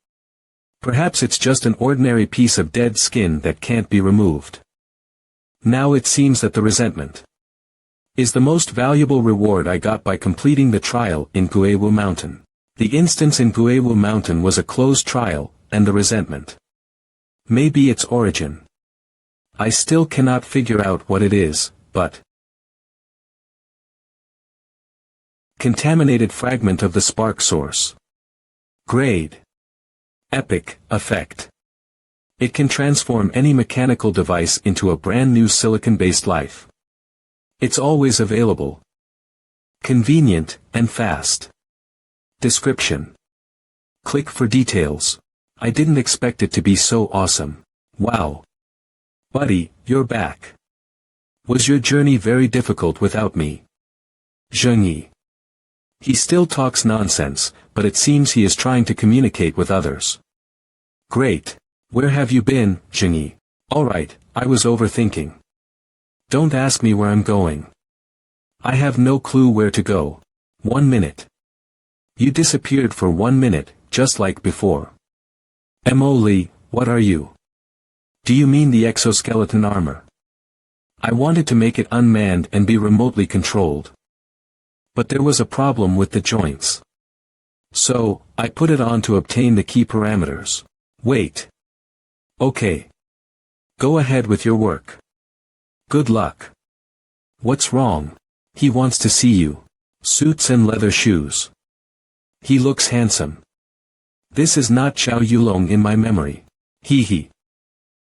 Perhaps it's just an ordinary piece of dead skin that can't be removed. Now it seems that the resentment is the most valuable reward I got by completing the trial in Guewu Mountain. The instance in Guewu Mountain was a closed trial, and the resentment may be its origin. I still cannot figure out what it is, but contaminated fragment of the spark source. Grade. Epic, effect. It can transform any mechanical device into a brand new silicon-based life. It's always available. Convenient, and fast. Description. Click for details. I didn't expect it to be so awesome. Wow. Buddy, you're back. Was your journey very difficult without me? Zhengyi. He still talks nonsense, but it seems he is trying to communicate with others. Great. Where have you been, Zhengyi? Alright, I was overthinking. Don't ask me where I'm going. I have no clue where to go. 1 minute. You disappeared for 1 minute, just like before. Mo Li, what are you? Do you mean the exoskeleton armor? I wanted to make it unmanned and be remotely controlled. But there was a problem with the joints. So, I put it on to obtain the key parameters. Wait. Okay. Go ahead with your work. Good luck. What's wrong? He wants to see you. Suits and leather shoes. He looks handsome. This is not Chow Yulong in my memory. Hee hee.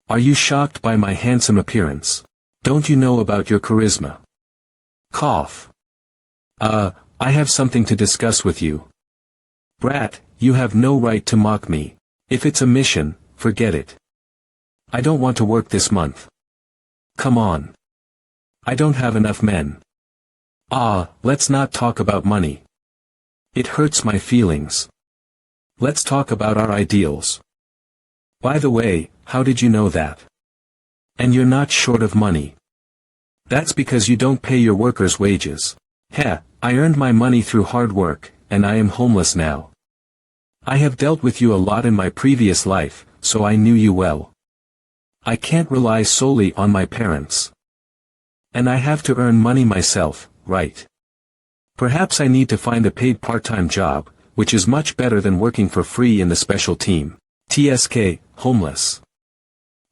Are you shocked by my handsome appearance? Don't you know about your charisma? Cough. I have something to discuss with you. Brat, you have no right to mock me. If it's a mission, forget it. I don't want to work this month. Come on. I don't have enough men. Let's not talk about money. It hurts my feelings. Let's talk about our ideals. By the way, how did you know that? And you're not short of money. That's because you don't pay your workers wages. Heh, I earned my money through hard work, and I am homeless now. I have dealt with you a lot in my previous life, so I knew you well. I can't rely solely on my parents. And I have to earn money myself, right? Perhaps I need to find a paid part-time job, which is much better than working for free in the special team. TSK, homeless.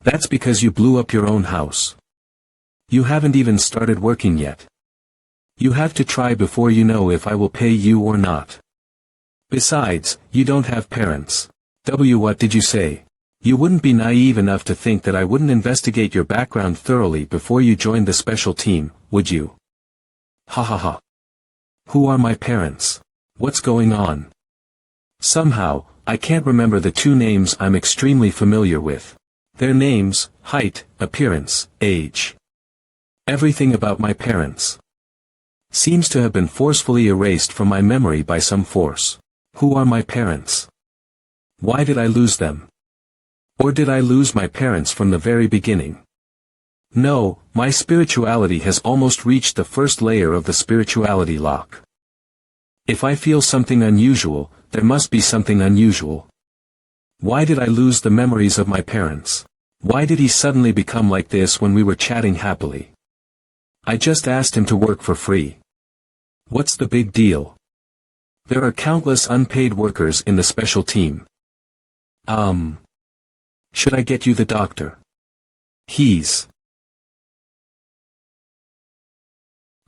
That's because you blew up your own house. You haven't even started working yet. You have to try before you know if I will pay you or not. Besides, you don't have parents. What did you say? You wouldn't be naive enough to think that I wouldn't investigate your background thoroughly before you joined the special team, would you? Ha ha ha. Who are my parents? What's going on? Somehow, I can't remember the two names I'm extremely familiar with. Their names, height, appearance, age. Everything about my parents seems to have been forcefully erased from my memory by some force. Who are my parents? Why did I lose them? Or did I lose my parents from the very beginning? No, my spirituality has almost reached the first layer of the spirituality lock. If I feel something unusual, there must be something unusual. Why did I lose the memories of my parents? Why did he suddenly become like this when we were chatting happily? I just asked him to work for free. What's the big deal? There are countless unpaid workers in the special team. Should I get you the doctor?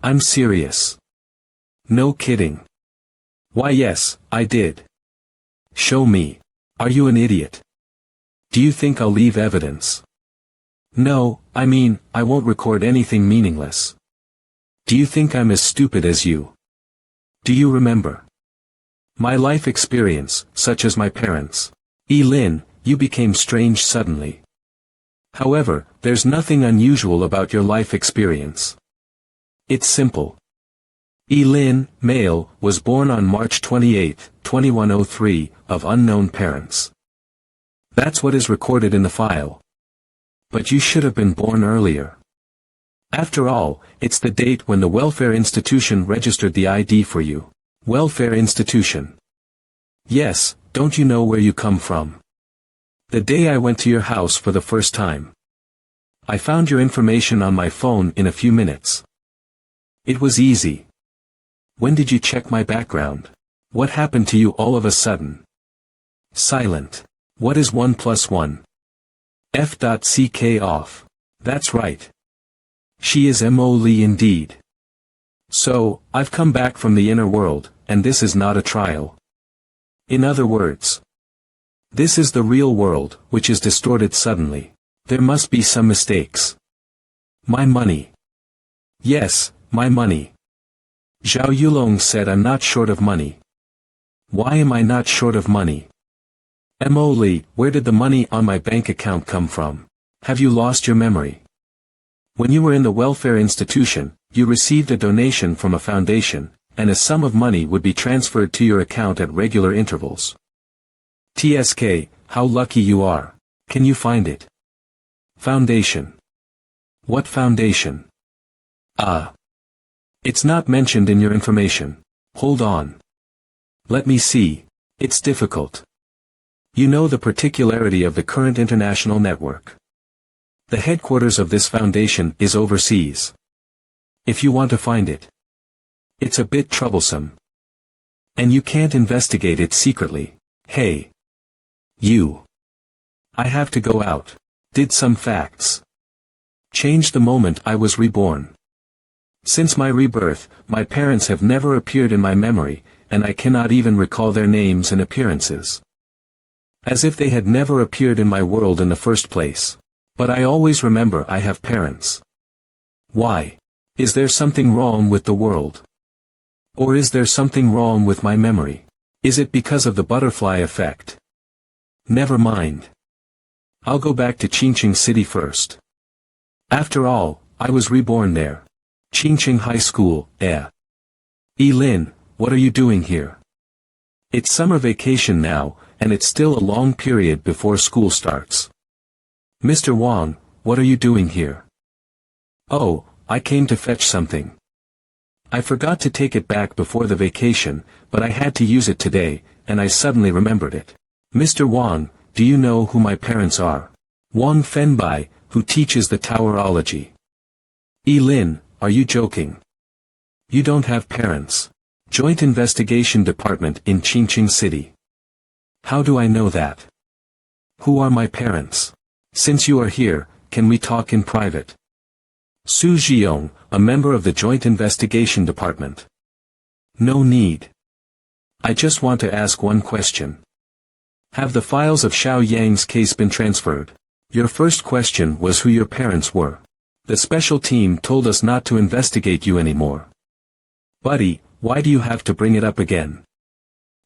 I'm serious. No kidding. Why yes, I did. Show me. Are you an idiot? Do you think I'll leave evidence? No, I mean, I won't record anything meaningless. Do you think I'm as stupid as you? Do you remember my life experience, such as my parents? Lin, you became strange suddenly. However, there's nothing unusual about your life experience. It's simple. Lin, male, was born on March 28, 2103, of unknown parents. That's what is recorded in the file. But you should have been born earlier. After all, it's the date when the welfare institution registered the ID for you. Welfare institution. Yes, don't you know where you come from? The day I went to your house for the first time. I found your information on my phone in a few minutes. It was easy. When did you check my background? What happened to you all of a sudden? Silent. What is 1 plus 1? F.ck off. That's right. She is Mo Lee indeed. So, I've come back from the inner world, and this is not a trial. In other words, this is the real world, which is distorted suddenly. There must be some mistakes. My money. Yes, my money. Zhao Yulong said I'm not short of money. Why am I not short of money? Mo Lee, where did the money on my bank account come from? Have you lost your memory? When you were in the welfare institution, you received a donation from a foundation, and a sum of money would be transferred to your account at regular intervals. TSK, how lucky you are. Can you find it? Foundation. What foundation? It's not mentioned in your information. Hold on. Let me see. It's difficult. You know the particularity of the current international network. The headquarters of this foundation is overseas. If you want to find it, it's a bit troublesome. And you can't investigate it secretly. Hey. You. I have to go out. Did some facts change the moment I was reborn? Since my rebirth, my parents have never appeared in my memory, and I cannot even recall their names and appearances. As if they had never appeared in my world in the first place. But I always remember I have parents. Why? Is there something wrong with the world? Or is there something wrong with my memory? Is it because of the butterfly effect? Never mind. I'll go back to Qingqing City first. After all, I was reborn there. Qingqing High School, Lin, what are you doing here? It's summer vacation now, and it's still a long period before school starts. Mr. Wang, what are you doing here? Oh, I came to fetch something. I forgot to take it back before the vacation, but I had to use it today, and I suddenly remembered it. Mr. Wang, do you know who my parents are? Wang Fenbai, who teaches the Towerology. Lin, are you joking? You don't have parents. Joint Investigation Department in Qingqing City. How do I know that? Who are my parents? Since you are here, can we talk in private? Su Jiong, a member of the Joint Investigation Department. No need. I just want to ask one question. Have the files of Xiao Yang's case been transferred? Your first question was who your parents were. The special team told us not to investigate you anymore. Buddy, why do you have to bring it up again?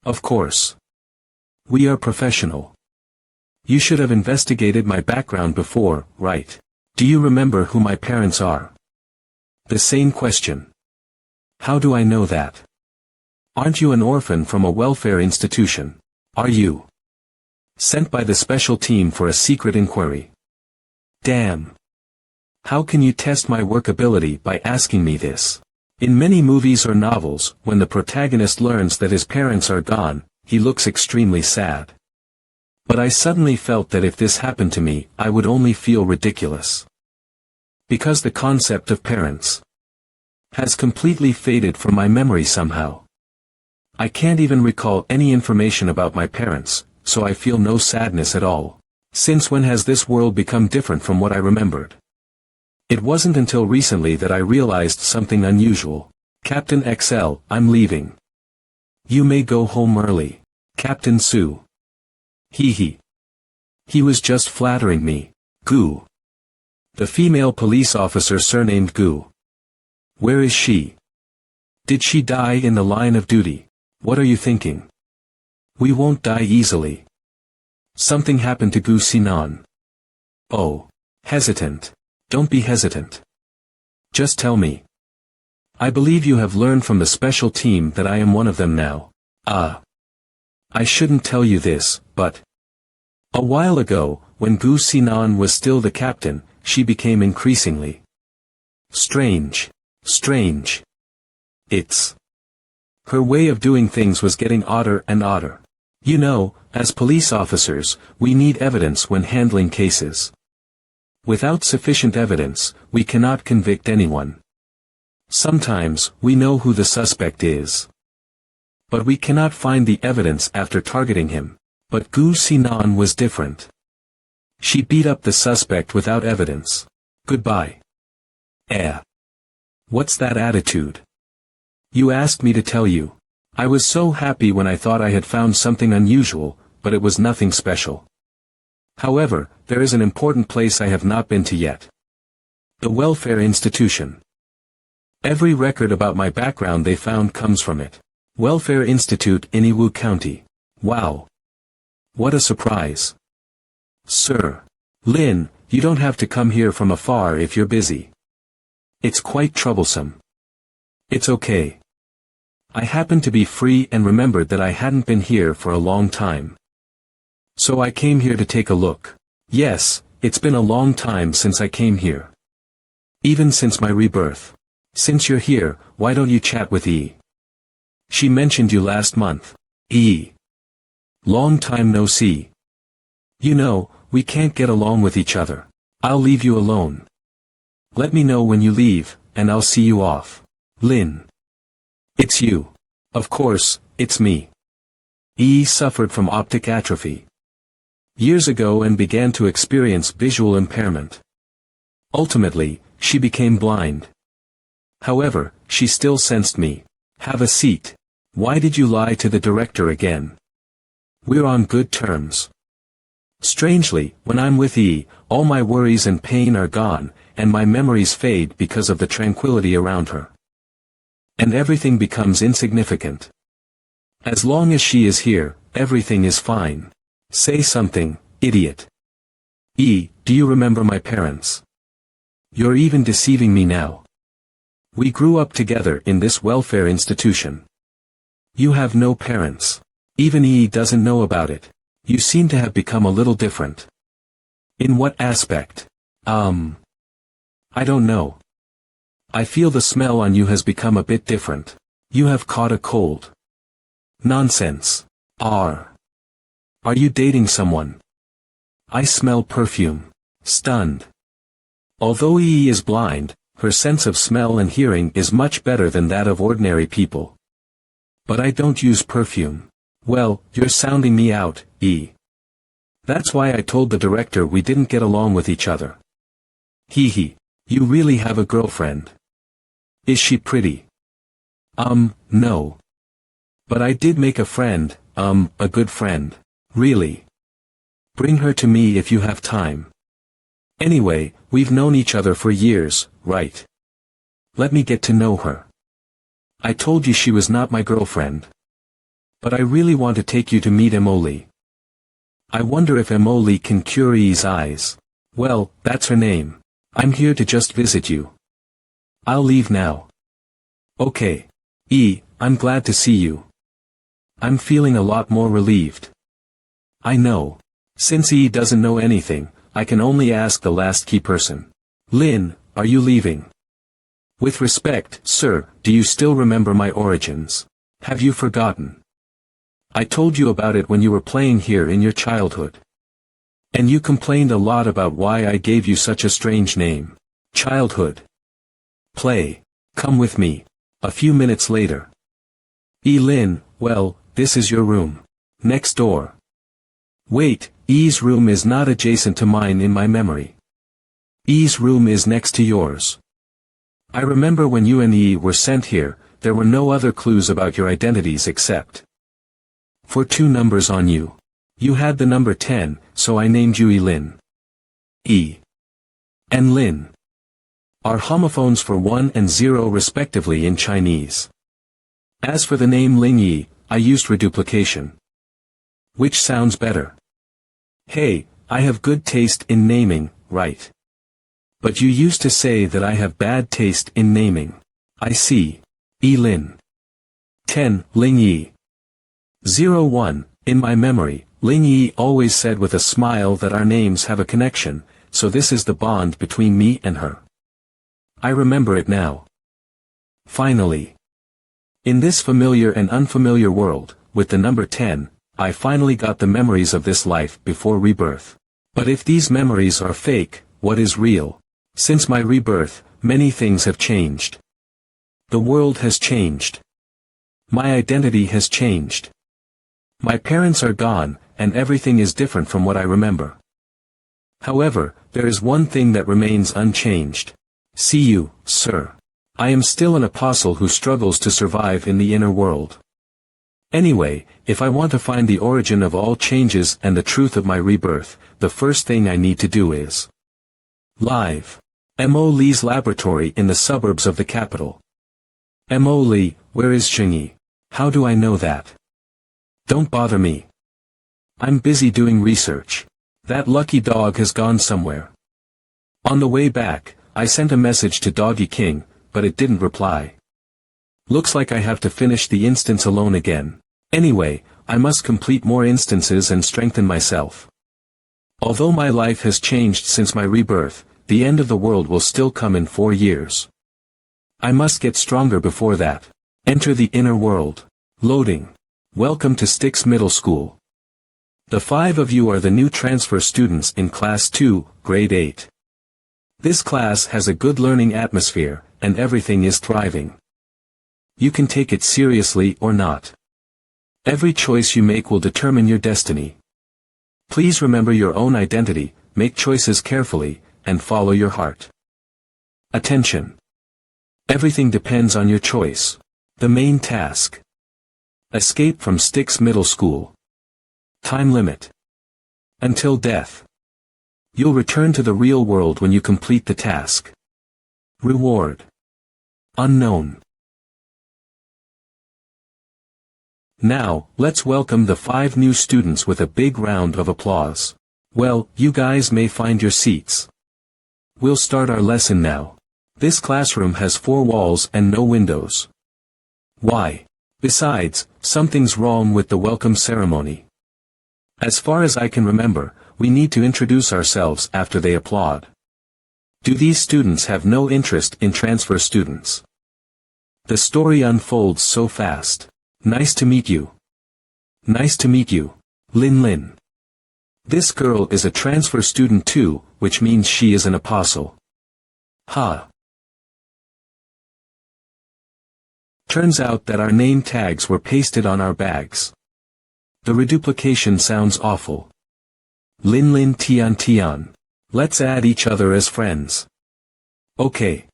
Of course. We are professional. You should have investigated my background before, right? Do you remember who my parents are? The same question. How do I know that? Aren't you an orphan from a welfare institution? Are you sent by the special team for a secret inquiry? Damn. How can you test my workability by asking me this? In many movies or novels, when the protagonist learns that his parents are gone, he looks extremely sad. But I suddenly felt that if this happened to me, I would only feel ridiculous. Because the concept of parents has completely faded from my memory somehow. I can't even recall any information about my parents, so I feel no sadness at all. Since when has this world become different from what I remembered? It wasn't until recently that I realized something unusual. Captain XL, I'm leaving. You may go home early. Captain Sue. He was just flattering me. Goo. The female police officer surnamed Goo. Where is she? Did she die in the line of duty? What are you thinking? We won't die easily. Something happened to Gu Sinan. Oh. Hesitant. Don't be hesitant. Just tell me. I believe you have learned from the special team that I am one of them now. I shouldn't tell you this, but a while ago, when Gu Sinan was still the captain, she became increasingly strange. Her way of doing things was getting odder and odder. You know, as police officers, we need evidence when handling cases. Without sufficient evidence, we cannot convict anyone. Sometimes, we know who the suspect is. But we cannot find the evidence after targeting him. But Gu Sinan was different. She beat up the suspect without evidence. Goodbye. What's that attitude? You asked me to tell you. I was so happy when I thought I had found something unusual, but it was nothing special. However, there is an important place I have not been to yet. The welfare institution. Every record about my background they found comes from it. Welfare Institute in Iwu County. Wow. What a surprise. Sir. Lin, you don't have to come here from afar if you're busy. It's quite troublesome. It's okay. I happened to be free and remembered that I hadn't been here for a long time. So I came here to take a look. Yes, it's been a long time since I came here. Even since my rebirth. Since you're here, why don't you chat with E? She mentioned you last month. E. Long time no see. You know, we can't get along with each other. I'll leave you alone. Let me know when you leave, and I'll see you off. Lin. It's you. Of course, it's me. E suffered from optic atrophy years ago and began to experience visual impairment. Ultimately, she became blind. However, she still sensed me. Have a seat. Why did you lie to the director again? We're on good terms. Strangely, when I'm with E, all my worries and pain are gone, and my memories fade because of the tranquility around her. And everything becomes insignificant. As long as she is here, everything is fine. Say something, idiot. E, do you remember my parents? You're even deceiving me now. We grew up together in this welfare institution. You have no parents. Even E doesn't know about it. You seem to have become a little different. In what aspect? I don't know. I feel the smell on you has become a bit different. You have caught a cold. Nonsense. Are you dating someone? I smell perfume. Stunned. Although E is blind, her sense of smell and hearing is much better than that of ordinary people. But I don't use perfume. Well, you're sounding me out, E. That's why I told the director we didn't get along with each other. Hee. You really have a girlfriend. Is she pretty? No. But I did make a friend, a good friend. Really. Bring her to me if you have time. Anyway, we've known each other for years, right? Let me get to know her. I told you she was not my girlfriend. But I really want to take you to meet Emoli. I wonder if Emoli can cure E's eyes. Well, that's her name. I'm here to just visit you. I'll leave now. Okay. E, I'm glad to see you. I'm feeling a lot more relieved. I know. Since E doesn't know anything, I can only ask the last key person. Lin, are you leaving? With respect, sir, do you still remember my origins? Have you forgotten? I told you about it when you were playing here in your childhood. And you complained a lot about why I gave you such a strange name. Childhood. Play. Come with me. A few minutes later. Lin, well, this is your room. Next door. Wait, E's room is not adjacent to mine in my memory. E's room is next to yours. I remember when you and E were sent here, there were no other clues about your identities except for 2 numbers on you. You had the number 10, so I named you Lin. E and Lin are homophones for 1 and 0 respectively in Chinese. As for the name Ling Yi, I used reduplication. Which sounds better. Hey, I have good taste in naming, right? But you used to say that I have bad taste in naming. I see. Lin. 10, Ling Yi. 01, in my memory, Ling Yi always said with a smile that our names have a connection, so this is the bond between me and her. I remember it now. Finally. In this familiar and unfamiliar world, with the number 10, I finally got the memories of this life before rebirth. But if these memories are fake, what is real? Since my rebirth, many things have changed. The world has changed. My identity has changed. My parents are gone, and everything is different from what I remember. However, there is one thing that remains unchanged. See you, sir. I am still an apostle who struggles to survive in the inner world. Anyway, if I want to find the origin of all changes and the truth of my rebirth, the first thing I need to do is live. Mo Lee's laboratory in the suburbs of the capital. Mo Lee, where is Xingyi? How do I know that? Don't bother me. I'm busy doing research. That lucky dog has gone somewhere. On the way back, I sent a message to Doggy King, but it didn't reply. Looks like I have to finish the instance alone again. Anyway, I must complete more instances and strengthen myself. Although my life has changed since my rebirth, the end of the world will still come in 4 years. I must get stronger before that. Enter the inner world. Loading. Welcome to Styx Middle School. The 5 of you are the new transfer students in Class 2, Grade 8. This class has a good learning atmosphere, and everything is thriving. You can take it seriously or not. Every choice you make will determine your destiny. Please remember your own identity, make choices carefully, and follow your heart. Attention. Everything depends on your choice. The main task. Escape from Styx Middle School. Time limit. Until death. You'll return to the real world when you complete the task. Reward. Unknown. Now, let's welcome the 5 new students with a big round of applause. Well, you guys may find your seats. We'll start our lesson now. This classroom has 4 walls and no windows. Why? Besides, something's wrong with the welcome ceremony. As far as I can remember, we need to introduce ourselves after they applaud. Do these students have no interest in transfer students? The story unfolds so fast. Nice to meet you. Nice to meet you, Lin Lin. This girl is a transfer student too, which means she is an apostle. Ha. Turns out that our name tags were pasted on our bags. The reduplication sounds awful. Lin Lin Tian Tian. Let's add each other as friends. Okay.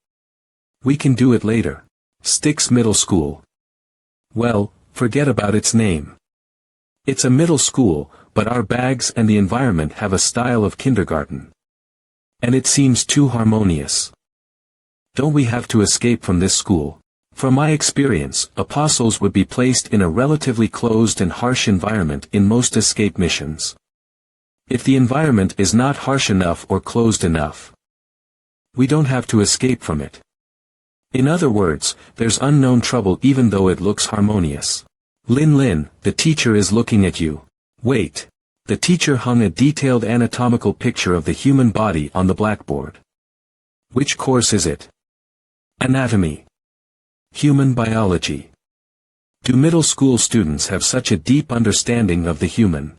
We can do it later. Styx Middle School. Well, forget about its name. It's a middle school, but our bags and the environment have a style of kindergarten. And it seems too harmonious. Don't we have to escape from this school? From my experience, apostles would be placed in a relatively closed and harsh environment in most escape missions. If the environment is not harsh enough or closed enough, we don't have to escape from it. In other words, there's unknown trouble even though it looks harmonious. Lin Lin, the teacher is looking at you. Wait. The teacher hung a detailed anatomical picture of the human body on the blackboard. Which course is it? Anatomy. Human biology. Do middle school students have such a deep understanding of the human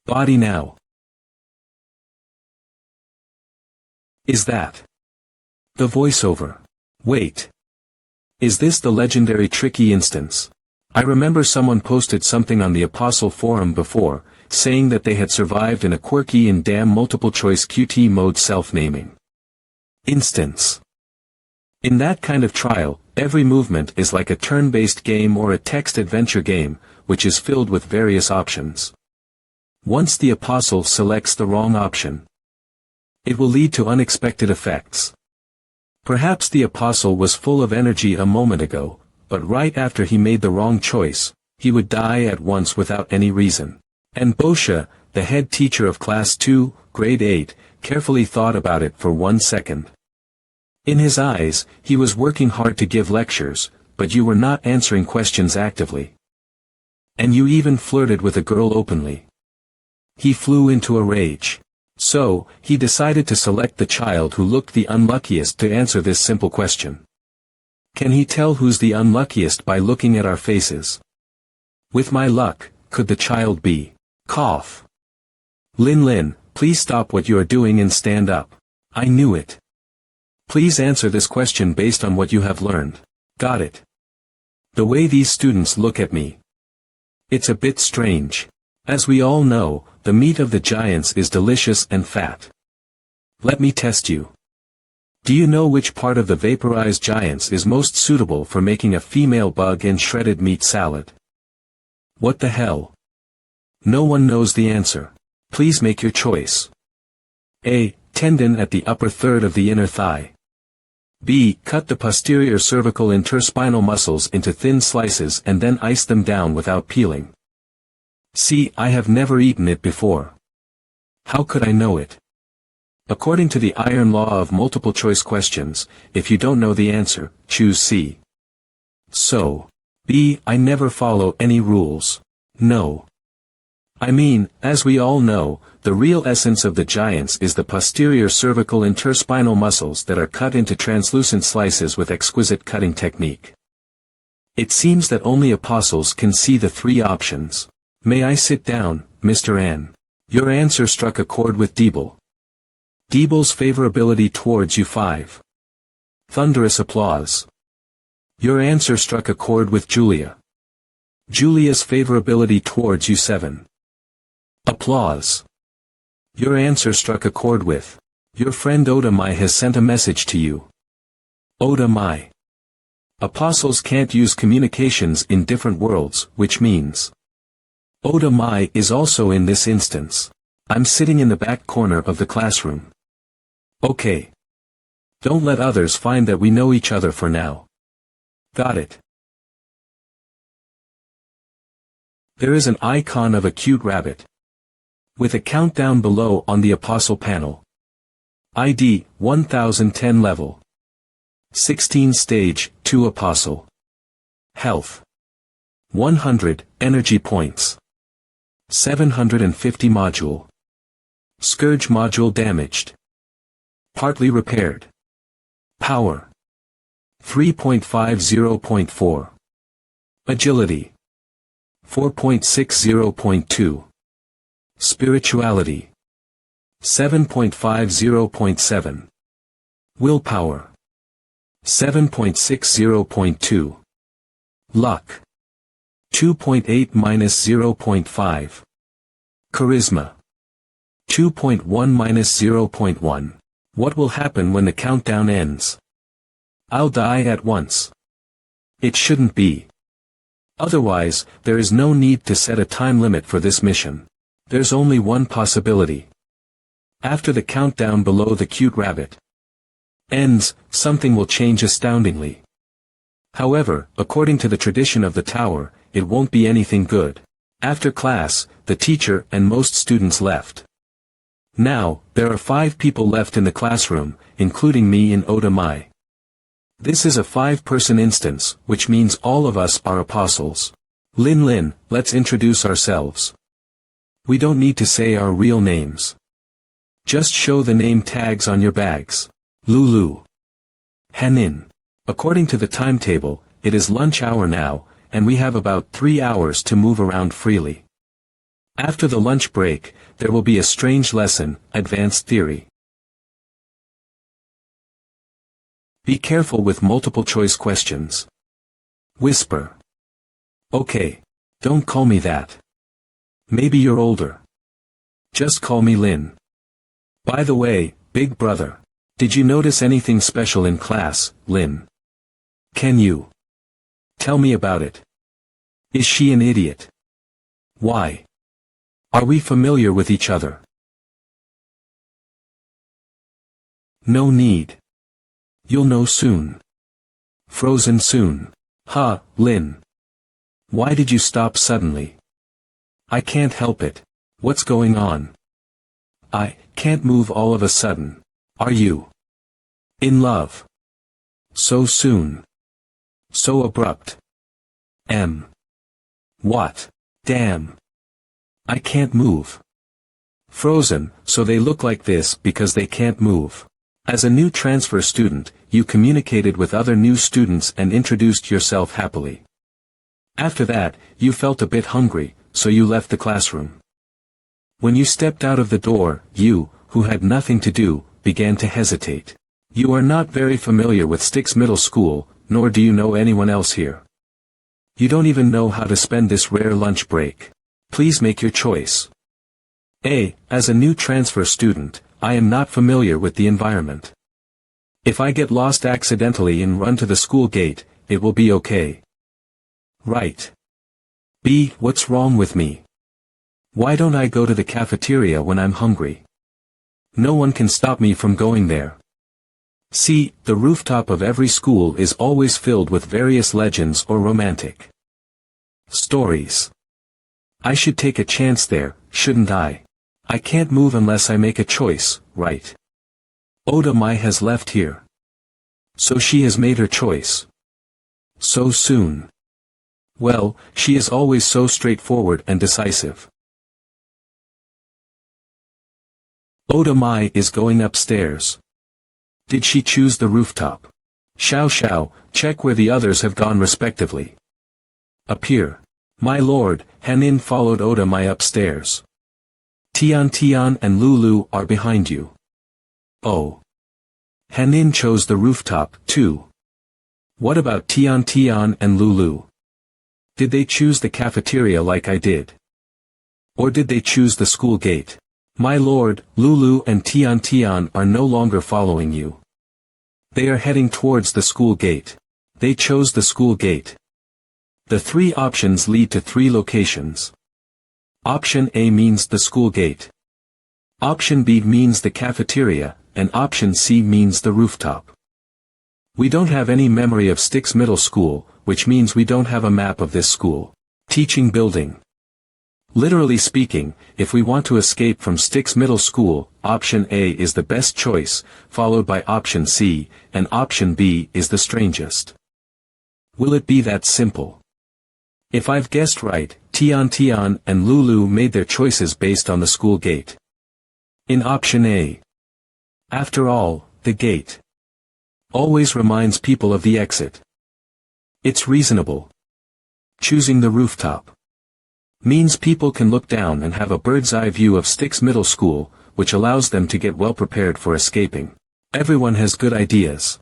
body now? Is that the voiceover? Wait. Is this the legendary tricky instance? I remember someone posted something on the Apostle forum before, saying that they had survived in a quirky and damn multiple-choice QT mode self-naming instance. In that kind of trial, every movement is like a turn-based game or a text adventure game, which is filled with various options. Once the Apostle selects the wrong option, it will lead to unexpected effects. Perhaps the Apostle was full of energy a moment ago, but right after he made the wrong choice, he would die at once without any reason. And Bosha, the head teacher of Class 2, Grade 8, carefully thought about it for 1 second. In his eyes, he was working hard to give lectures, but you were not answering questions actively. And you even flirted with a girl openly. He flew into a rage. So, he decided to select the child who looked the unluckiest to answer this simple question. Can he tell who's the unluckiest by looking at our faces? With my luck, could the child be? Cough. Lin, please stop what you are doing and stand up. I knew it. Please answer this question based on what you have learned. Got it. The way these students look at me. It's a bit strange. As we all know, the meat of the giants is delicious and fat. Let me test you. Do you know which part of the vaporized giants is most suitable for making a female bug and shredded meat salad? What the hell? No one knows the answer. Please make your choice. A. Tendon at the upper third of the inner thigh. B. Cut the posterior cervical interspinal muscles into thin slices and then ice them down without peeling. C. I have never eaten it before. How could I know it? According to the iron law of multiple choice questions, if you don't know the answer, choose C. So. B. I never follow any rules. No. I mean, as we all know, the real essence of the giants is the posterior cervical interspinal muscles that are cut into translucent slices with exquisite cutting technique. It seems that only apostles can see the three options. May I sit down, Mr. N? Your answer struck a chord with Deeble. Deeble's favorability towards you 5. Thunderous applause. Your answer struck a chord with Julia. Julia's favorability towards you 7. Applause. Your answer struck a chord with. Your friend Oda Mai has sent a message to you. Oda Mai. Apostles can't use communications in different worlds, which means Oda Mai is also in this instance. I'm sitting in the back corner of the classroom. Okay. Don't let others find that we know each other for now. Got it. There is an icon of a cute rabbit. With a countdown below on the Apostle panel. ID, 1010 level. 16 stage, 2 Apostle. Health. 100, energy points. 750 module. Scourge module damaged. Partly repaired. Power. 3.50.4. Agility. 4.60.2. Spirituality. 7.50.7. Willpower. 7.60.2. Luck. 2.8-0.5. Charisma. 2.1-0.1. What will happen when the countdown ends? I'll die at once. It shouldn't be. Otherwise, there is no need to set a time limit for this mission. There's only one possibility. After the countdown below the cute rabbit ends, something will change astoundingly. However, according to the tradition of the tower, it won't be anything good. After class, the teacher and most students left. Now, there are 5 people left in the classroom, including me and Oda Mai. This is a 5-person instance, which means all of us are apostles. Lin, let's introduce ourselves. We don't need to say our real names. Just show the name tags on your bags. Lulu. Hanin. According to the timetable, it is lunch hour now, and we have about 3 hours to move around freely. After the lunch break, there will be a strange lesson, advanced theory. Be careful with multiple choice questions. Whisper. Okay. Don't call me that. Maybe you're older. Just call me Lin. By the way, big brother. Did you notice anything special in class, Lin? Can you tell me about it? Is she an idiot? Why? Are we familiar with each other? No need. You'll know soon. Frozen soon. Ha, Lin. Why did you stop suddenly? I can't help it. What's going on? I can't move all of a sudden. Are you in love? So soon. So abrupt. What? Damn. I can't move. Frozen, so they look like this because they can't move. As a new transfer student, you communicated with other new students and introduced yourself happily. After that, you felt a bit hungry, so you left the classroom. When you stepped out of the door, you, who had nothing to do, began to hesitate. You are not very familiar with Styx Middle School, nor do you know anyone else here. You don't even know how to spend this rare lunch break. Please make your choice. A. As a new transfer student, I am not familiar with the environment. If I get lost accidentally and run to the school gate, it will be okay. Right. B. What's wrong with me? Why don't I go to the cafeteria when I'm hungry? No one can stop me from going there. C. The rooftop of every school is always filled with various legends or romantic stories. I should take a chance there, shouldn't I? I can't move unless I make a choice, right? Oda Mai has left here. So she has made her choice. So soon. Well, she is always so straightforward and decisive. Oda Mai is going upstairs. Did she choose the rooftop? Xiao Xiao, check where the others have gone respectively. Appear. My lord, Hanin followed Oda Mai upstairs. Tian Tian and Lulu are behind you. Oh. Hanin chose the rooftop, too. What about Tian Tian and Lulu? Did they choose the cafeteria like I did? Or did they choose the school gate? My lord, Lulu and Tian Tian are no longer following you. They are heading towards the school gate. They chose the school gate. The 3 options lead to 3 locations. Option A means the school gate. Option B means the cafeteria, and option C means the rooftop. We don't have any memory of Styx Middle School, which means we don't have a map of this school. Teaching building. Literally speaking, if we want to escape from Styx Middle School, option A is the best choice, followed by option C, and option B is the strangest. Will it be that simple? If I've guessed right, Tian Tian and Lulu made their choices based on the school gate. In option A. After all, the gate always reminds people of the exit. It's reasonable. Choosing the rooftop means people can look down and have a bird's-eye view of Styx Middle School, which allows them to get well prepared for escaping. Everyone has good ideas.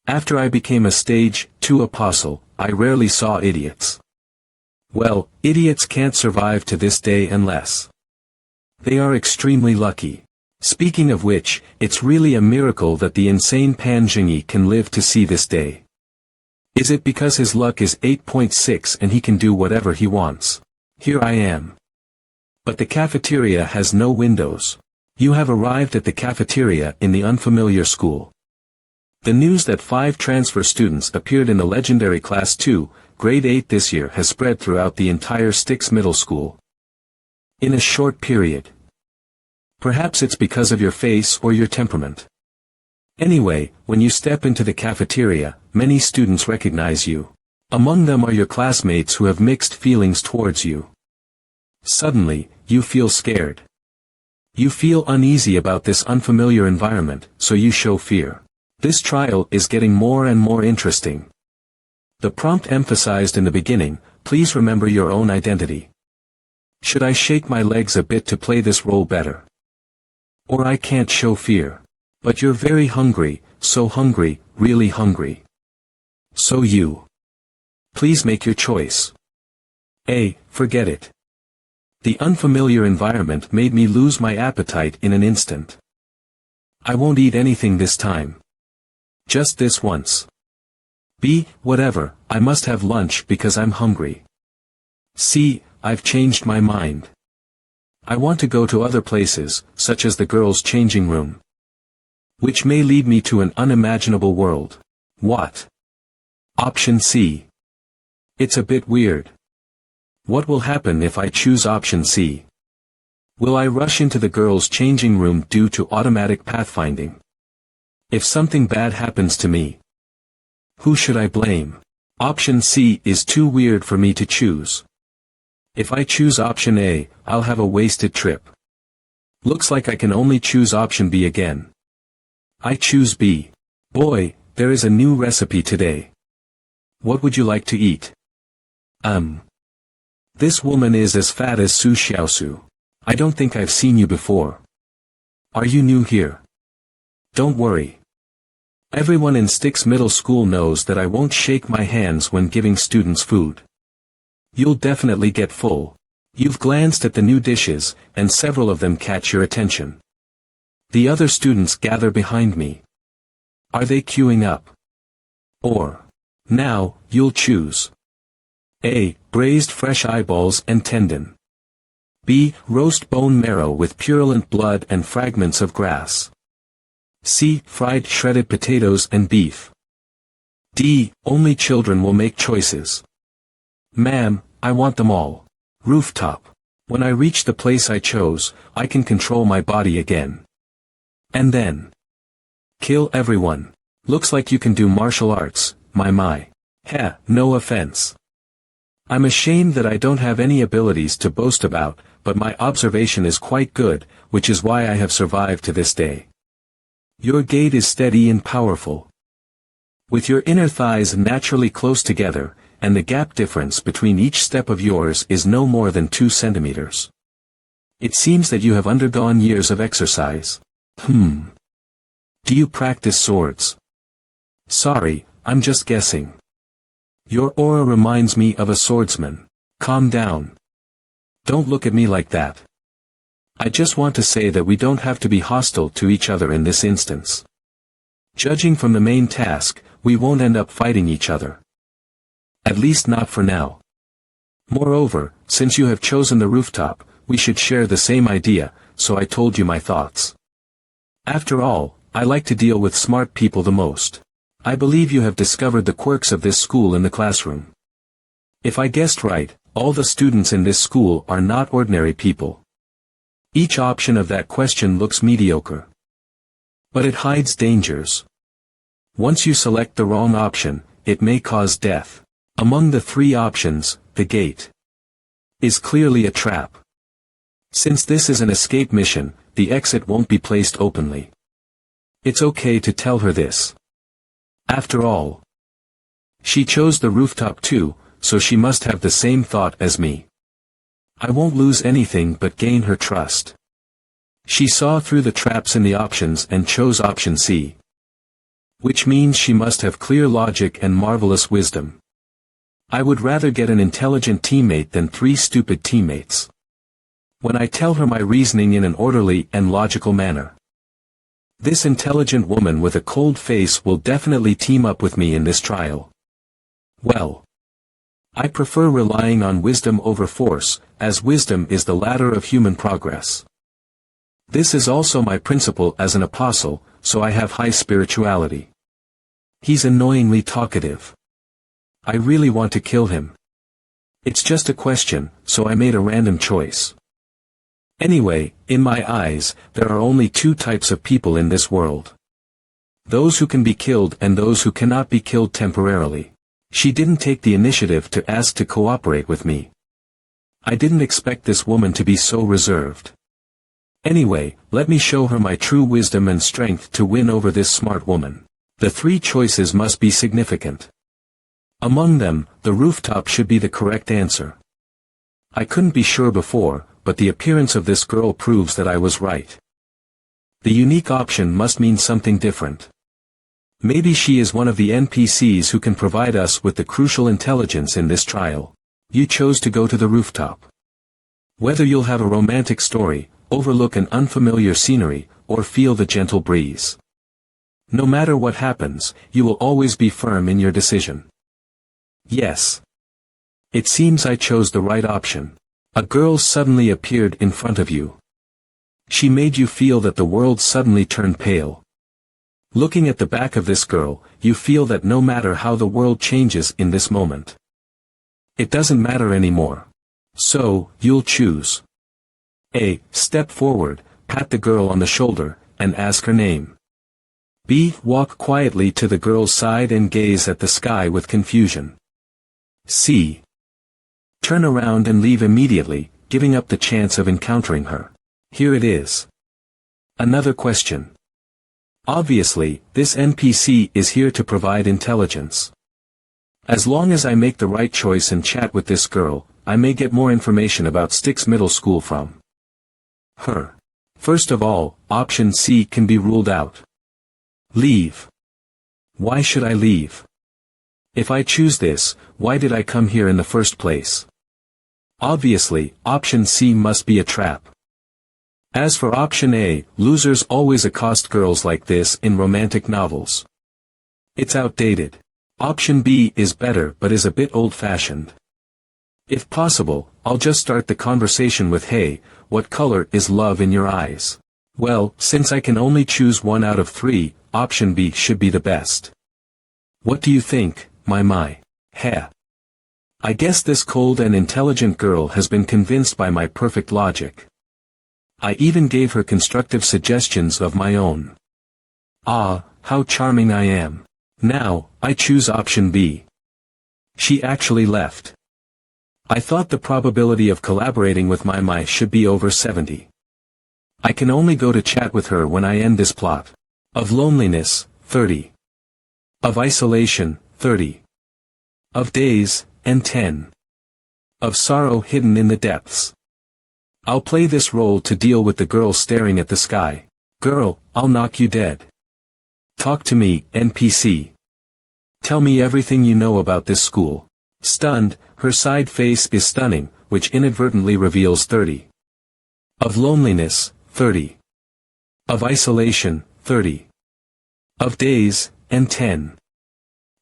After I became a stage 2 apostle, I rarely saw idiots. Well, idiots can't survive to this day unless they are extremely lucky. Speaking of which, it's really a miracle that the insane Pan Jingyi can live to see this day. Is it because his luck is 8.6 and he can do whatever he wants? Here I am. But the cafeteria has no windows. You have arrived at the cafeteria in the unfamiliar school. The news that 5 transfer students appeared in the legendary Class 2, Grade 8 this year has spread throughout the entire Styx Middle School. In a short period. Perhaps it's because of your face or your temperament. Anyway, when you step into the cafeteria, many students recognize you. Among them are your classmates who have mixed feelings towards you. Suddenly, you feel scared. You feel uneasy about this unfamiliar environment, so you show fear. This trial is getting more and more interesting. The prompt emphasized in the beginning, please remember your own identity. Should I shake my legs a bit to play this role better? Or I can't show fear. But you're very hungry, so hungry, really hungry. So you. Please make your choice. A. Forget it. The unfamiliar environment made me lose my appetite in an instant. I won't eat anything this time. Just this once. B. Whatever, I must have lunch because I'm hungry. C. I've changed my mind. I want to go to other places, such as the girls' changing room. Which may lead me to an unimaginable world. What? Option C. It's a bit weird. What will happen if I choose option C? Will I rush into the girls' changing room due to automatic pathfinding? If something bad happens to me, who should I blame? Option C is too weird for me to choose. If I choose option A, I'll have a wasted trip. Looks like I can only choose option B again. I choose B. Boy, there is a new recipe today. What would you like to eat? This woman is as fat as Su Xiaosu. I don't think I've seen you before. Are you new here? Don't worry. Everyone in Styx Middle School knows that I won't shake my hands when giving students food. You'll definitely get full. You've glanced at the new dishes, and several of them catch your attention. The other students gather behind me. Are they queuing up? Or, now, you'll choose. A. Braised fresh eyeballs and tendon. B. Roast bone marrow with purulent blood and fragments of grass. C. Fried shredded potatoes and beef. D. Only children will make choices. Ma'am, I want them all. Rooftop. When I reach the place I chose, I can control my body again. And then. Kill everyone. Looks like you can do martial arts, my. Heh, no offense. I'm ashamed that I don't have any abilities to boast about, but my observation is quite good, which is why I have survived to this day. Your gait is steady and powerful. With your inner thighs naturally close together, and the gap difference between each step of yours is no more than 2 centimeters. It seems that you have undergone years of exercise. Do you practice swords? Sorry, I'm just guessing. Your aura reminds me of a swordsman. Calm down. Don't look at me like that. I just want to say that we don't have to be hostile to each other in this instance. Judging from the main task, we won't end up fighting each other. At least not for now. Moreover, since you have chosen the rooftop, we should share the same idea, so I told you my thoughts. After all, I like to deal with smart people the most. I believe you have discovered the quirks of this school in the classroom. If I guessed right, all the students in this school are not ordinary people. Each option of that question looks mediocre. But it hides dangers. Once you select the wrong option, it may cause death. Among the 3 options, the gate is clearly a trap. Since this is an escape mission, the exit won't be placed openly. It's okay to tell her this. After all, she chose the rooftop too, so she must have the same thought as me. I won't lose anything but gain her trust. She saw through the traps in the options and chose option C. Which means she must have clear logic and marvelous wisdom. I would rather get an intelligent teammate than 3 stupid teammates. When I tell her my reasoning in an orderly and logical manner, this intelligent woman with a cold face will definitely team up with me in this trial. Well, I prefer relying on wisdom over force, as wisdom is the ladder of human progress. This is also my principle as an apostle, so I have high spirituality. He's annoyingly talkative. I really want to kill him. It's just a question, so I made a random choice. Anyway, in my eyes, there are only 2 types of people in this world. Those who can be killed and those who cannot be killed temporarily. She didn't take the initiative to ask to cooperate with me. I didn't expect this woman to be so reserved. Anyway, let me show her my true wisdom and strength to win over this smart woman. The 3 choices must be significant. Among them, the rooftop should be the correct answer. I couldn't be sure before, but the appearance of this girl proves that I was right. The unique option must mean something different. Maybe she is one of the NPCs who can provide us with the crucial intelligence in this trial. You chose to go to the rooftop. Whether you'll have a romantic story, overlook an unfamiliar scenery, or feel the gentle breeze. No matter what happens, you will always be firm in your decision. Yes. It seems I chose the right option. A girl suddenly appeared in front of you. She made you feel that the world suddenly turned pale. Looking at the back of this girl, you feel that no matter how the world changes in this moment, it doesn't matter anymore. So, you'll choose. A. Step forward, pat the girl on the shoulder, and ask her name. B. Walk quietly to the girl's side and gaze at the sky with confusion. C. Turn around and leave immediately, giving up the chance of encountering her. Here it is. Another question. Obviously, this NPC is here to provide intelligence. As long as I make the right choice and chat with this girl, I may get more information about Styx Middle School from her. First of all, option C can be ruled out. Leave. Why should I leave? If I choose this, why did I come here in the first place? Obviously, option C must be a trap. As for option A, losers always accost girls like this in romantic novels. It's outdated. Option B is better but is a bit old-fashioned. If possible, I'll just start the conversation with "Hey, what color is love in your eyes?" Well, since I can only choose 1 out of 3, option B should be the best. What do you think, my? Heh. I guess this cold and intelligent girl has been convinced by my perfect logic. I even gave her constructive suggestions of my own. Ah, how charming I am. Now, I choose option B. She actually left. I thought the probability of collaborating with my should be over 70. I can only go to chat with her when I end this plot. Of loneliness, 30. Of isolation, 30. Of days, and 10. Of sorrow hidden in the depths. I'll play this role to deal with the girl staring at the sky. Girl, I'll knock you dead. Talk to me, NPC. Tell me everything you know about this school. Stunned, her side face is stunning, which inadvertently reveals 30. Of loneliness, 30. Of isolation, 30. Of days, and 10.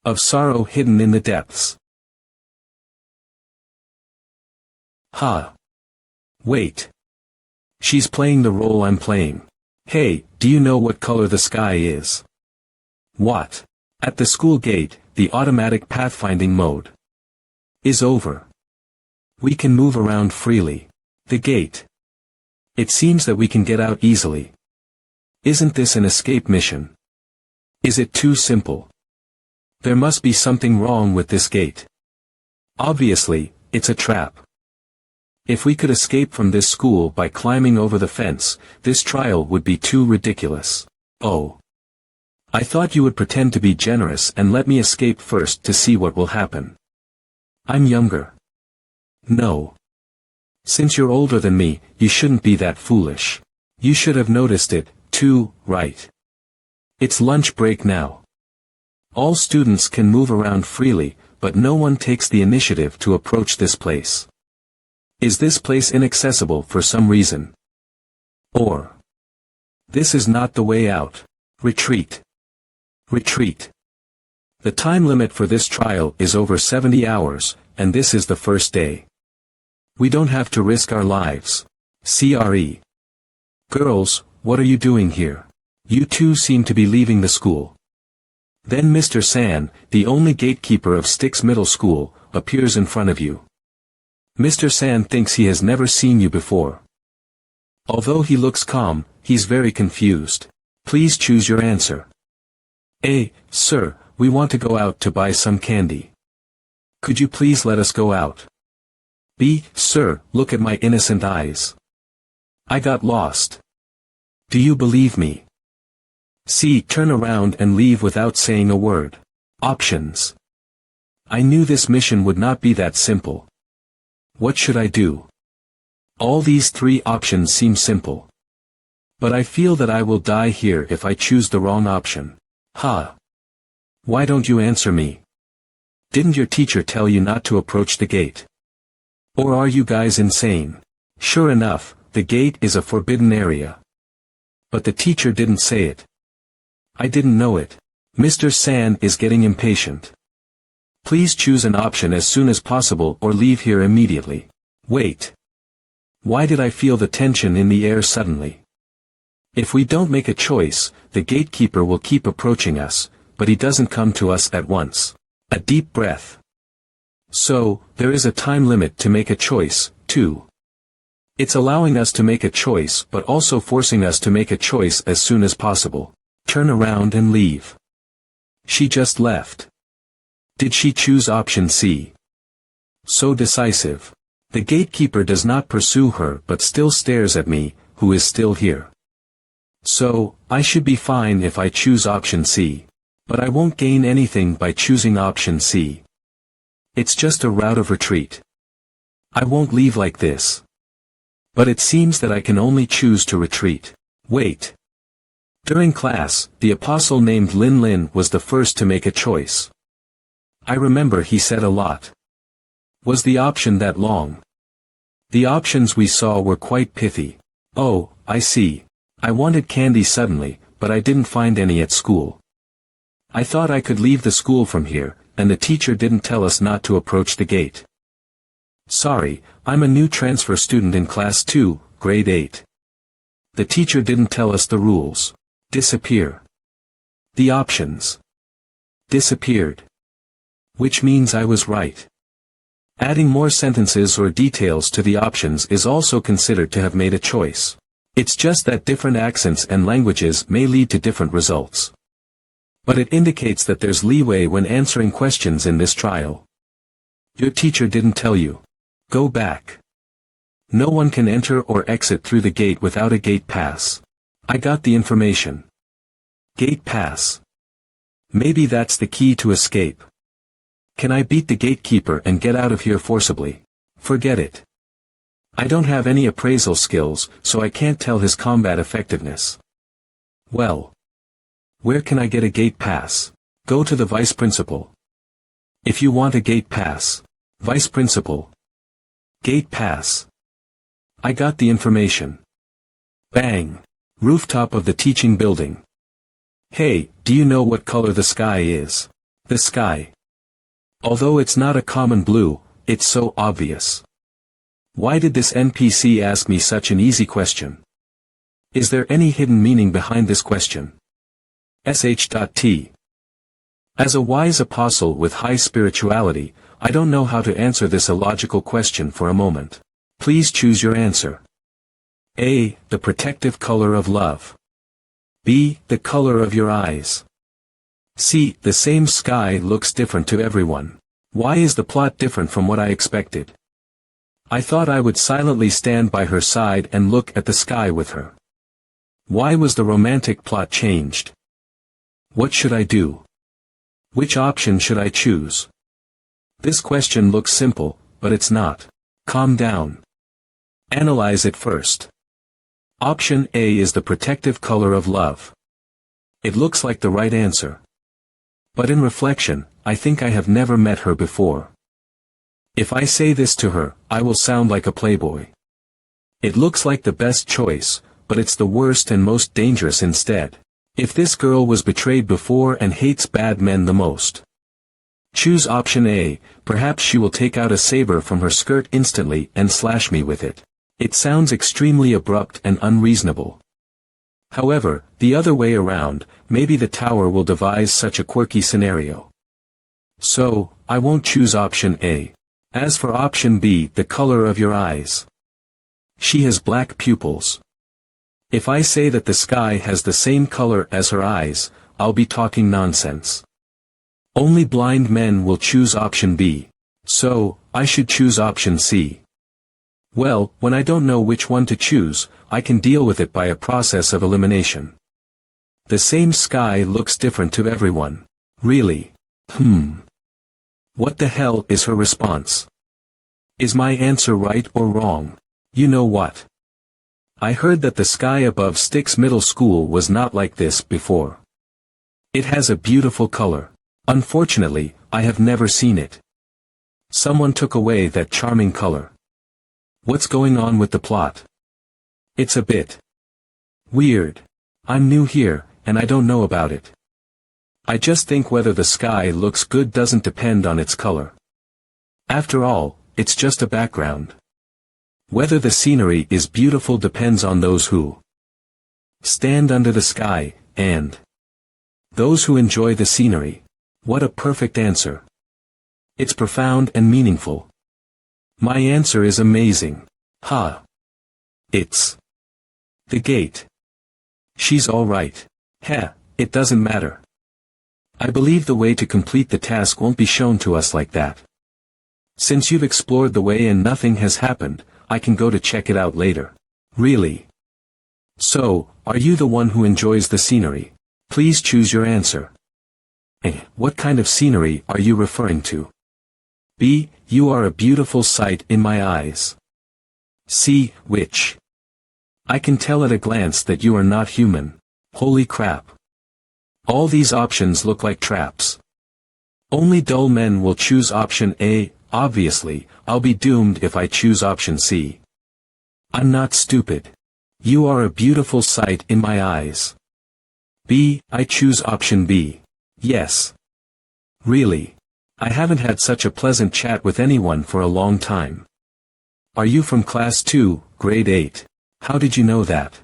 Of sorrow hidden in the depths. Ha. Wait. She's playing the role I'm playing. Hey, do you know what color the sky is? What? At the school gate, the automatic pathfinding mode is over. We can move around freely. The gate. It seems that we can get out easily. Isn't this an escape mission? Is it too simple? There must be something wrong with this gate. Obviously, it's a trap. If we could escape from this school by climbing over the fence, this trial would be too ridiculous. Oh. I thought you would pretend to be generous and let me escape first to see what will happen. I'm younger. No. Since you're older than me, you shouldn't be that foolish. You should have noticed it, too, right? It's lunch break now. All students can move around freely, but no one takes the initiative to approach this place. Is this place inaccessible for some reason? Or this is not the way out. Retreat. Retreat. The time limit for this trial is over 70 hours, and this is the first day. We don't have to risk our lives. CRE. Girls, what are you doing here? You two seem to be leaving the school. Then Mr. San, the only gatekeeper of Styx Middle School, appears in front of you. Mr. San thinks he has never seen you before. Although he looks calm, he's very confused. Please choose your answer. A. Sir, we want to go out to buy some candy. Could you please let us go out? B. Sir, look at my innocent eyes. I got lost. Do you believe me? C. Turn around and leave without saying a word. Options. I knew this mission would not be that simple. What should I do? All these three options seem simple. But I feel that I will die here if I choose the wrong option. Ha! Why don't you answer me? Didn't your teacher tell you not to approach the gate? Or are you guys insane? Sure enough, the gate is a forbidden area. But the teacher didn't say it. I didn't know it. Mr. San is getting impatient. Please choose an option as soon as possible or leave here immediately. Wait. Why did I feel the tension in the air suddenly? If we don't make a choice, the gatekeeper will keep approaching us, but he doesn't come to us at once. A deep breath. So, there is a time limit to make a choice, too. It's allowing us to make a choice but also forcing us to make a choice as soon as possible. Turn around and leave. She just left. Did she choose option C? So decisive. The gatekeeper does not pursue her but still stares at me, who is still here. So, I should be fine if I choose option C. But I won't gain anything by choosing option C. It's just a route of retreat. I won't leave like this. But it seems that I can only choose to retreat. Wait. During class, the apostle named Lin Lin was the first to make a choice. I remember he said a lot. Was the option that long? The options we saw were quite pithy. Oh, I see. I wanted candy suddenly, but I didn't find any at school. I thought I could leave the school from here, and the teacher didn't tell us not to approach the gate. Sorry, I'm a new transfer student in class 2, grade 8. The teacher didn't tell us the rules. Disappear. The options. Disappeared. Which means I was right. Adding more sentences or details to the options is also considered to have made a choice. It's just that different accents and languages may lead to different results. But it indicates that there's leeway when answering questions in this trial. Your teacher didn't tell you. Go back. No one can enter or exit through the gate without a gate pass. I got the information. Gate pass. Maybe that's the key to escape. Can I beat the gatekeeper and get out of here forcibly? Forget it. I don't have any appraisal skills, so I can't tell his combat effectiveness. Well. Where can I get a gate pass? Go to the vice principal. If you want a gate pass. Vice principal. Gate pass. I got the information. Bang. Rooftop of the teaching building. Hey, do you know what color the sky is? The sky. Although it's not a common blue, it's so obvious. Why did this NPC ask me such an easy question? Is there any hidden meaning behind this question? sh.t. As a wise apostle with high spirituality, I don't know how to answer this illogical question for a moment. Please choose your answer. A. The protective color of love. B. The color of your eyes. C. The same sky looks different to everyone. Why is the plot different from what I expected? I thought I would silently stand by her side and look at the sky with her. Why was the romantic plot changed? What should I do? Which option should I choose? This question looks simple, but it's not. Calm down. Analyze it first. Option A is the protective color of love. It looks like the right answer. But in reflection, I think I have never met her before. If I say this to her, I will sound like a playboy. It looks like the best choice, but it's the worst and most dangerous instead. If this girl was betrayed before and hates bad men the most. Choose option A, perhaps she will take out a saber from her skirt instantly and slash me with it. It sounds extremely abrupt and unreasonable. However, the other way around, maybe the tower will devise such a quirky scenario. So, I won't choose option A. As for option B, the color of your eyes. She has black pupils. If I say that the sky has the same color as her eyes, I'll be talking nonsense. Only blind men will choose option B. So, I should choose option C. Well, when I don't know which one to choose, I can deal with it by a process of elimination. The same sky looks different to everyone. Really? What the hell is her response? Is my answer right or wrong? You know what? I heard that the sky above Styx Middle School was not like this before. It has a beautiful color. Unfortunately, I have never seen it. Someone took away that charming color. What's going on with the plot? It's a bit weird. I'm new here, and I don't know about it. I just think whether the sky looks good doesn't depend on its color. After all, it's just a background. Whether the scenery is beautiful depends on those who stand under the sky, and those who enjoy the scenery. What a perfect answer. It's profound and meaningful. My answer is amazing. It's the gate. She's all right. It doesn't matter. I believe the way to complete the task won't be shown to us like that. Since you've explored the way and nothing has happened, I can go to check it out later. Really? So, are you the one who enjoys the scenery? Please choose your answer. What kind of scenery are you referring to? B. You are a beautiful sight in my eyes. C. Which? I can tell at a glance that you are not human. Holy crap. All these options look like traps. Only dull men will choose option A. Obviously, I'll be doomed if I choose option C. I'm not stupid. You are a beautiful sight in my eyes. B. I choose option B. Yes. Really? I haven't had such a pleasant chat with anyone for a long time. Are you from class 2, grade 8? How did you know that?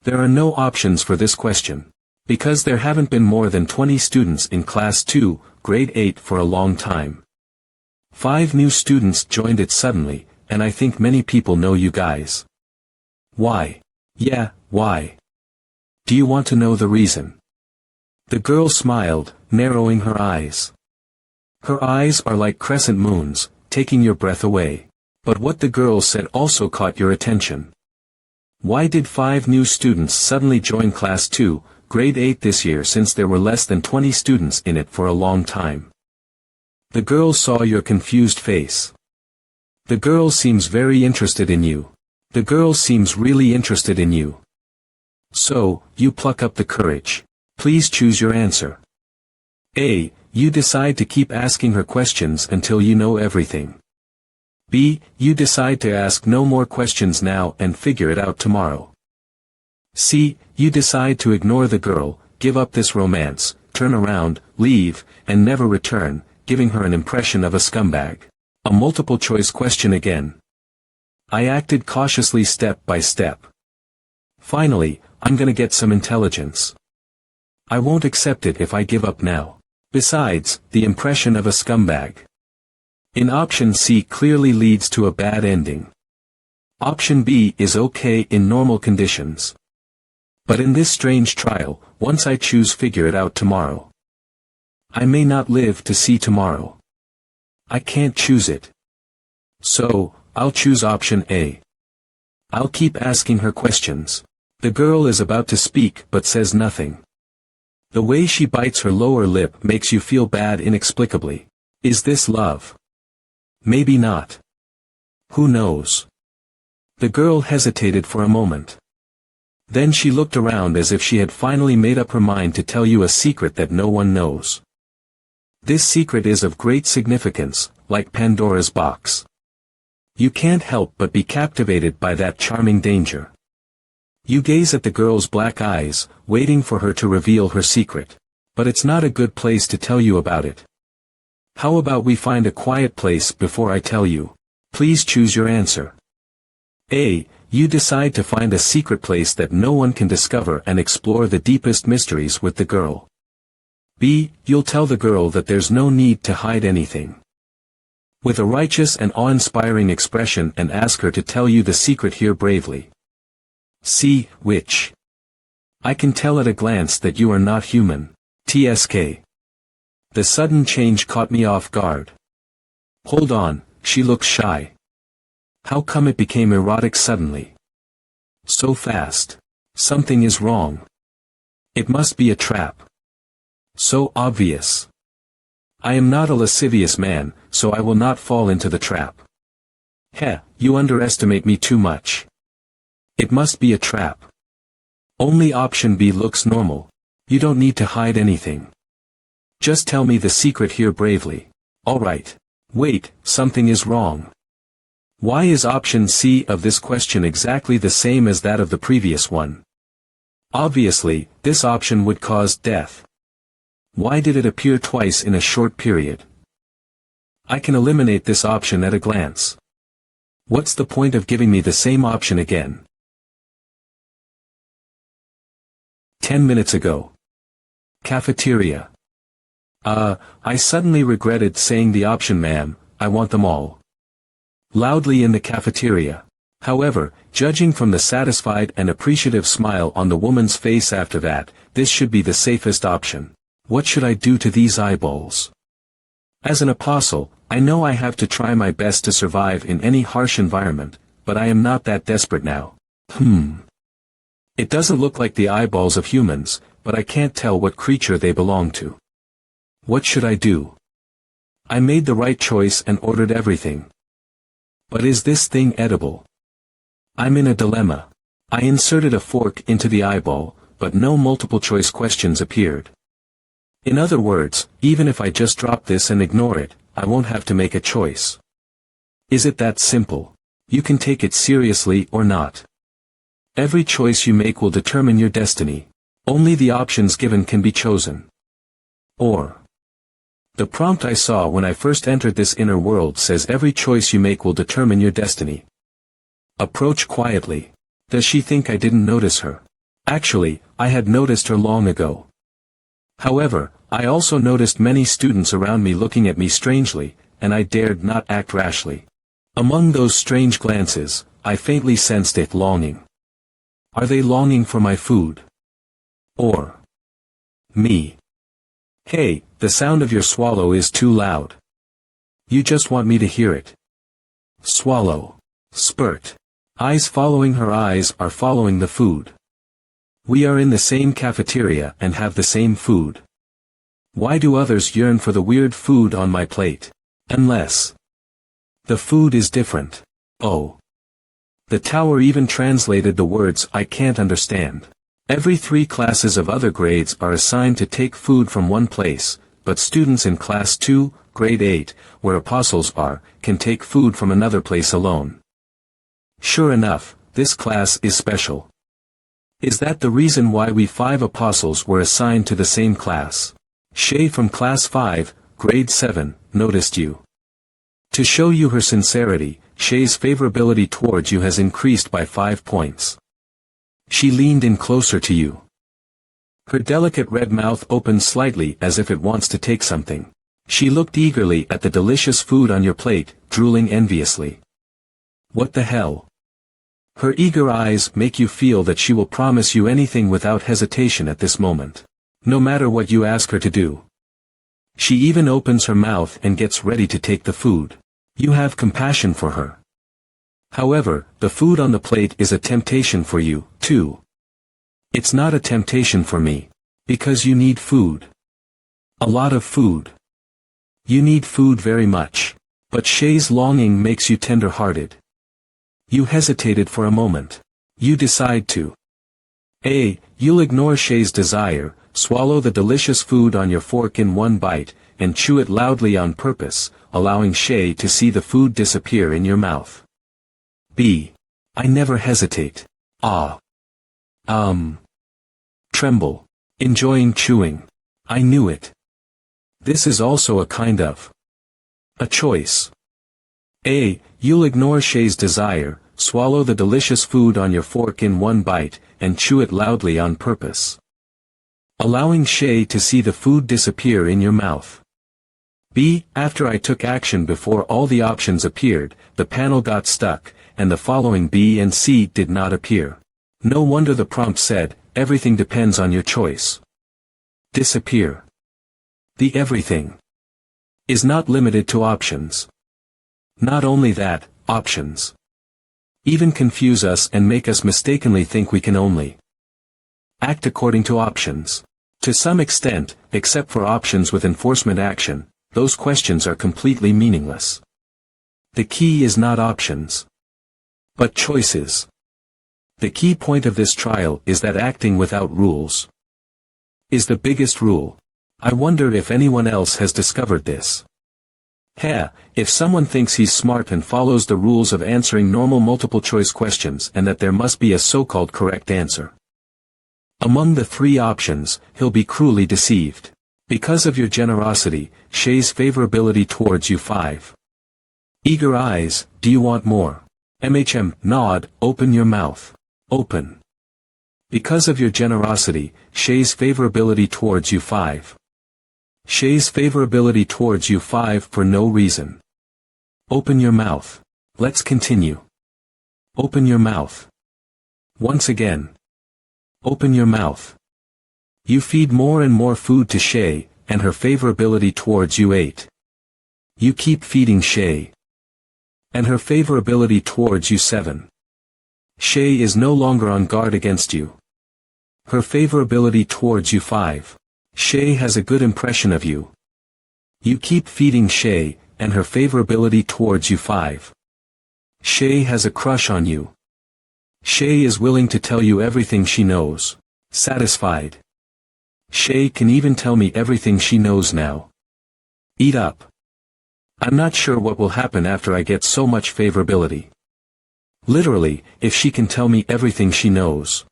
There are no options for this question. Because there haven't been more than 20 students in class 2, grade 8 for a long time. 5 new students joined it suddenly, and I think many people know you guys. Why? Yeah, why? Do you want to know the reason? The girl smiled, narrowing her eyes. Her eyes are like crescent moons, taking your breath away. But what the girl said also caught your attention. Why did 5 new students suddenly join class 2, grade 8 this year since there were less than 20 students in it for a long time? The girl saw your confused face. The girl seems very interested in you. The girl seems really interested in you. So, you pluck up the courage. Please choose your answer. A. You decide to keep asking her questions until you know everything. B. You decide to ask no more questions now and figure it out tomorrow. C. You decide to ignore the girl, give up this romance, turn around, leave, and never return, giving her an impression of a scumbag. A multiple choice question again. I acted cautiously step by step. Finally, I'm gonna get some intelligence. I won't accept it if I give up now. Besides, the impression of a scumbag in option C clearly leads to a bad ending. Option B is okay in normal conditions. But in this strange trial, once I choose figure it out tomorrow. I may not live to see tomorrow. I can't choose it. So, I'll choose option A. I'll keep asking her questions. The girl is about to speak but says nothing. The way she bites her lower lip makes you feel bad inexplicably. Is this love? Maybe not. Who knows? The girl hesitated for a moment. Then she looked around as if she had finally made up her mind to tell you a secret that no one knows. This secret is of great significance, like Pandora's box. You can't help but be captivated by that charming danger. You gaze at the girl's black eyes, waiting for her to reveal her secret. But it's not a good place to tell you about it. How about we find a quiet place before I tell you? Please choose your answer. A. You decide to find a secret place that no one can discover and explore the deepest mysteries with the girl. B. You'll tell the girl that there's no need to hide anything. With a righteous and awe-inspiring expression and ask her to tell you the secret here bravely. C. Which? I can tell at a glance that you are not human. TSK. The sudden change caught me off guard. Hold on, she looks shy. How come it became erotic suddenly? So fast. Something is wrong. It must be a trap. So obvious. I am not a lascivious man, so I will not fall into the trap. Heh, you underestimate me too much. It must be a trap. Only option B looks normal. You don't need to hide anything. Just tell me the secret here bravely. Alright. Wait, something is wrong. Why is option C of this question exactly the same as that of the previous one? Obviously, this option would cause death. Why did it appear twice in a short period? I can eliminate this option at a glance. What's the point of giving me the same option again? 10 minutes ago. Cafeteria. I suddenly regretted saying the option, ma'am, I want them all. Loudly in the cafeteria. However, judging from the satisfied and appreciative smile on the woman's face after that, this should be the safest option. What should I do to these eyeballs? As an apostle, I know I have to try my best to survive in any harsh environment, but I am not that desperate now. It doesn't look like the eyeballs of humans, but I can't tell what creature they belong to. What should I do? I made the right choice and ordered everything. But is this thing edible? I'm in a dilemma. I inserted a fork into the eyeball, but no multiple choice questions appeared. In other words, even if I just drop this and ignore it, I won't have to make a choice. Is it that simple? You can take it seriously or not. Every choice you make will determine your destiny. Only the options given can be chosen. Or. The prompt I saw when I first entered this inner world says every choice you make will determine your destiny. Approach quietly. Does she think I didn't notice her? Actually, I had noticed her long ago. However, I also noticed many students around me looking at me strangely, and I dared not act rashly. Among those strange glances, I faintly sensed a longing. Are they longing for my food? Or me? Hey, the sound of your swallow is too loud. You just want me to hear it. Swallow. Spurt. Eyes following her eyes are following the food. We are in the same cafeteria and have the same food. Why do others yearn for the weird food on my plate? Unless the food is different. Oh. The tower even translated the words I can't understand. Every 3 classes of other grades are assigned to take food from one place, but students in class 2, grade 8, where apostles are, can take food from another place alone. Sure enough, this class is special. Is that the reason why we 5 apostles were assigned to the same class? Shay from class 5, grade 7, noticed you. To show you her sincerity, Shay's favorability towards you has increased by 5 points. She leaned in closer to you. Her delicate red mouth opened slightly as if it wants to take something. She looked eagerly at the delicious food on your plate, drooling enviously. What the hell? Her eager eyes make you feel that she will promise you anything without hesitation at this moment. No matter what you ask her to do. She even opens her mouth and gets ready to take the food. You have compassion for her. However, the food on the plate is a temptation for you, too. It's not a temptation for me. Because you need food. A lot of food. You need food very much. But Shay's longing makes you tender-hearted. You hesitated for a moment. You decide to. You'll ignore Shay's desire, swallow the delicious food on your fork in one bite, and chew it loudly on purpose, allowing Shay to see the food disappear in your mouth. B. I never hesitate. Tremble. Enjoying chewing. I knew it. This is also a kind of a choice. You'll ignore Shay's desire, swallow the delicious food on your fork in one bite, and chew it loudly on purpose, allowing Shay to see the food disappear in your mouth. B. After I took action before all the options appeared, the panel got stuck, and the following B and C did not appear. No wonder the prompt said, everything depends on your choice. Disappear. The everything is not limited to options. Not only that, options even confuse us and make us mistakenly think we can only act according to options. To some extent, except for options with enforcement action, those questions are completely meaningless. The key is not options, but choices. The key point of this trial is that acting without rules is the biggest rule. I wonder if anyone else has discovered this. If someone thinks he's smart and follows the rules of answering normal multiple-choice questions and that there must be a so-called correct answer among the three options, he'll be cruelly deceived. Because of your generosity, Shay's favorability towards you 5. Eager eyes, do you want more? Nod, open your mouth. Open. Because of your generosity, Shay's favorability towards you 5. Shay's favorability towards you 5 for no reason. Open your mouth. Let's continue. Open your mouth. Once again. Open your mouth. You feed more and more food to Shay, and her favorability towards you 8. You keep feeding Shay, and her favorability towards you 7. Shay is no longer on guard against you. Her favorability towards you 5. Shay has a good impression of you. You keep feeding Shay, and her favorability towards you 5. Shay has a crush on you. Shay is willing to tell you everything she knows. Satisfied. Shay can even tell me everything she knows now. Eat up. I'm not sure what will happen after I get so much favorability. Literally, if she can tell me everything she knows,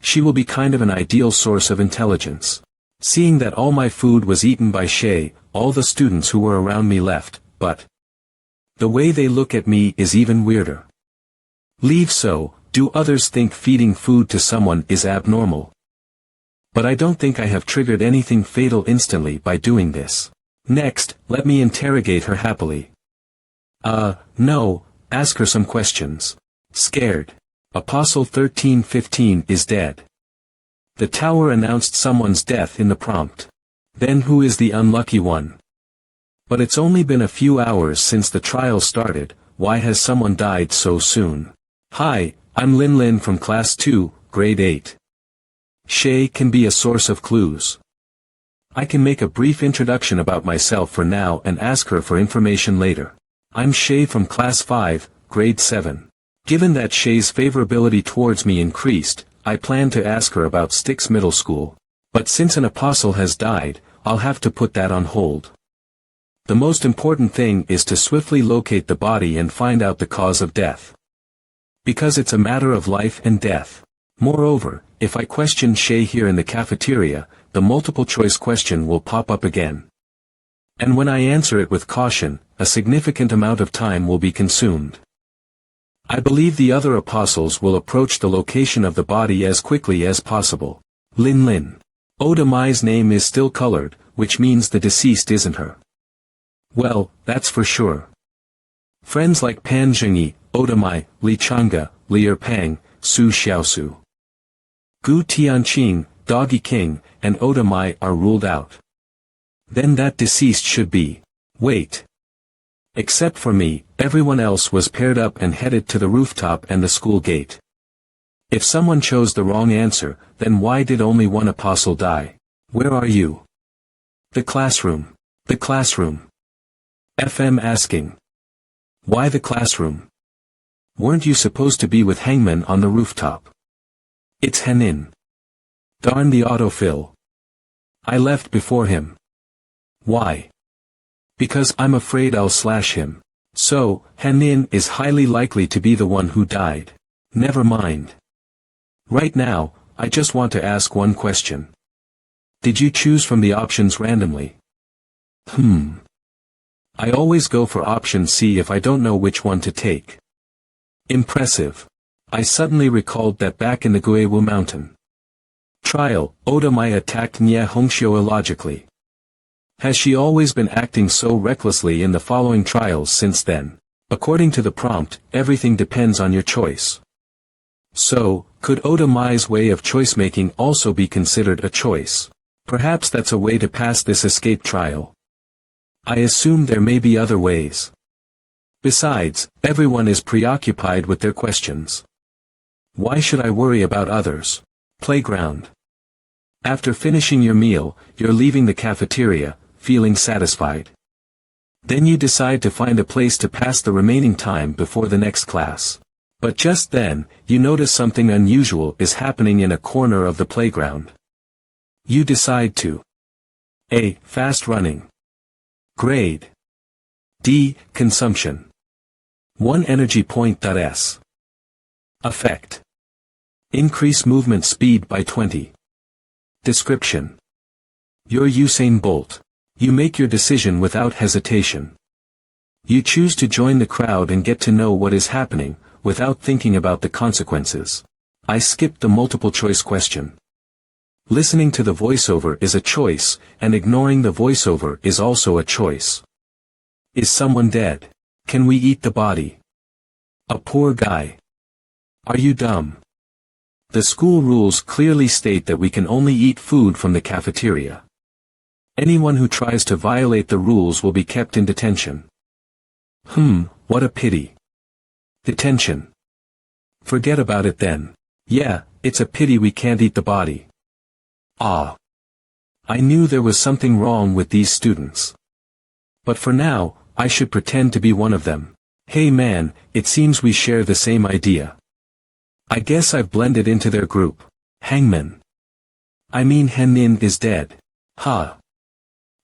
she will be kind of an ideal source of intelligence. Seeing that all my food was eaten by Shay, all the students who were around me left, but the way they look at me is even weirder. Leave so, do others think feeding food to someone is abnormal? But I don't think I have triggered anything fatal instantly by doing this. Next, let me interrogate her happily. No, ask her some questions. Scared. Apostle 1315 is dead. The tower announced someone's death in the prompt. Then who is the unlucky one? But it's only been a few hours since the trial started, why has someone died so soon? Hi, I'm Lin Lin from Class 2, Grade 8. Shay can be a source of clues. I can make a brief introduction about myself for now and ask her for information later. I'm Shay from Class 5, Grade 7. Given that Shay's favorability towards me increased, I plan to ask her about Styx Middle School. But since an apostle has died, I'll have to put that on hold. The most important thing is to swiftly locate the body and find out the cause of death. Because it's a matter of life and death. Moreover, if I question Shay here in the cafeteria, the multiple-choice question will pop up again. And when I answer it with caution, a significant amount of time will be consumed. I believe the other apostles will approach the location of the body as quickly as possible. Lin Lin. Oda Mai's name is still colored, which means the deceased isn't her. Well, that's for sure. Friends like Pan Zhengyi, Oda Mai, Li Chang'e, Li Erpang, Su Xiaosu, Gu Tianqing, Doggy King, and Oda Mai are ruled out. Then that deceased should be. Wait. Except for me, everyone else was paired up and headed to the rooftop and the school gate. If someone chose the wrong answer, then why did only one apostle die? Where are you? The classroom. The classroom. FM asking. Why the classroom? Weren't you supposed to be with Hangman on the rooftop? It's Henin. Darn the autofill. I left before him. Why? Because I'm afraid I'll slash him. So, Henin is highly likely to be the one who died. Never mind. Right now, I just want to ask one question. Did you choose from the options randomly? I always go for option C if I don't know which one to take. Impressive. I suddenly recalled that back in the Guewu Mountain trial, Oda Mai attacked Nye Hongxiu illogically. Has she always been acting so recklessly in the following trials since then? According to the prompt, everything depends on your choice. So, could Oda Mai's way of choice-making also be considered a choice? Perhaps that's a way to pass this escape trial. I assume there may be other ways. Besides, everyone is preoccupied with their questions. Why should I worry about others? Playground. After finishing your meal, you're leaving the cafeteria, feeling satisfied. Then you decide to find a place to pass the remaining time before the next class. But just then, you notice something unusual is happening in a corner of the playground. You decide to A. Fast running. Grade D. Consumption 1 energy point. S. Effect. Increase movement speed by 20. Description. You're Usain Bolt. You make your decision without hesitation. You choose to join the crowd and get to know what is happening, without thinking about the consequences. I skipped the multiple choice question. Listening to the voiceover is a choice, and ignoring the voiceover is also a choice. Is someone dead? Can we eat the body? A poor guy. Are you dumb? The school rules clearly state that we can only eat food from the cafeteria. Anyone who tries to violate the rules will be kept in detention. What a pity. Detention. Forget about it then. Yeah, it's a pity we can't eat the body. Ah. I knew there was something wrong with these students. But for now, I should pretend to be one of them. Hey man, it seems we share the same idea. I guess I've blended into their group. Hangman. I mean Henin is dead. Huh.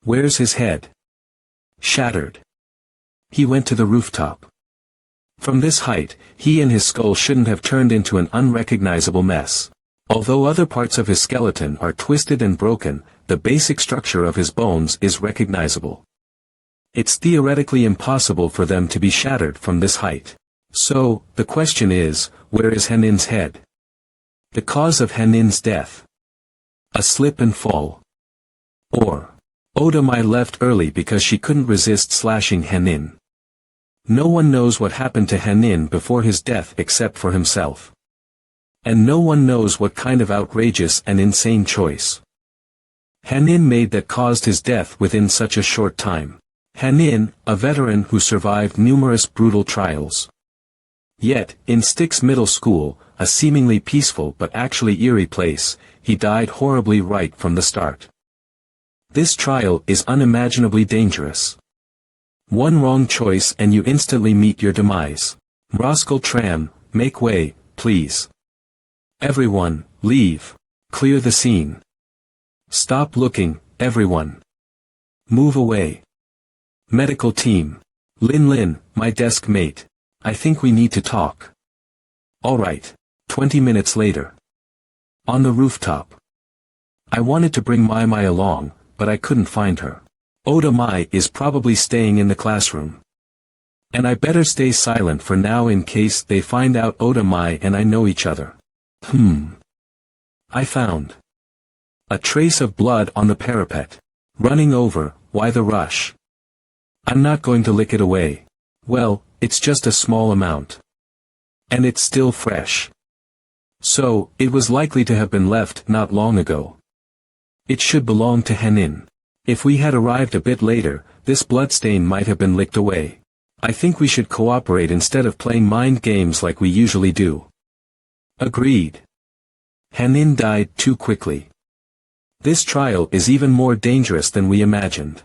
Where's his head? Shattered. He went to the rooftop. From this height, he and his skull shouldn't have turned into an unrecognizable mess. Although other parts of his skeleton are twisted and broken, the basic structure of his bones is recognizable. It's theoretically impossible for them to be shattered from this height. So, the question is, where is Henin's head? The cause of Henin's death. A slip and fall. Or, Oda Mai left early because she couldn't resist slashing Henin. No one knows what happened to Henin before his death except for himself. And no one knows what kind of outrageous and insane choice Henin made that caused his death within such a short time. Henin, a veteran who survived numerous brutal trials. Yet, in Styx Middle School, a seemingly peaceful but actually eerie place, he died horribly right from the start. This trial is unimaginably dangerous. One wrong choice and you instantly meet your demise. Roskell Tram, make way, please. Everyone, leave. Clear the scene. Stop looking, everyone. Move away. Medical team. Lin, my desk mate. I think we need to talk. Alright. 20 minutes later. On the rooftop. I wanted to bring Mai along, but I couldn't find her. Oda Mai is probably staying in the classroom. And I better stay silent for now in case they find out Oda Mai and I know each other. I found a trace of blood on the parapet. Running over, why the rush? I'm not going to lick it away. Well, it's just a small amount. And it's still fresh. So, it was likely to have been left not long ago. It should belong to Henin. If we had arrived a bit later, this bloodstain might have been licked away. I think we should cooperate instead of playing mind games like we usually do. Agreed. Henin died too quickly. This trial is even more dangerous than we imagined.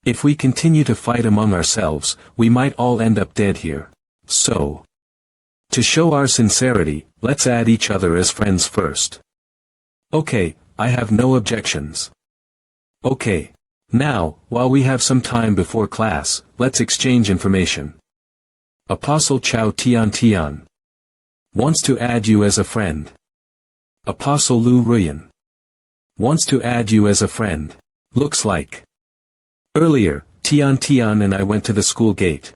If we continue to fight among ourselves, we might all end up dead here. So, to show our sincerity, let's add each other as friends first. Okay, I have no objections. Okay. Now, while we have some time before class, let's exchange information. Apostle Chao Tian wants to add you as a friend. Apostle Lu Ruyan wants to add you as a friend. Looks like. Earlier, Tian and I went to the school gate.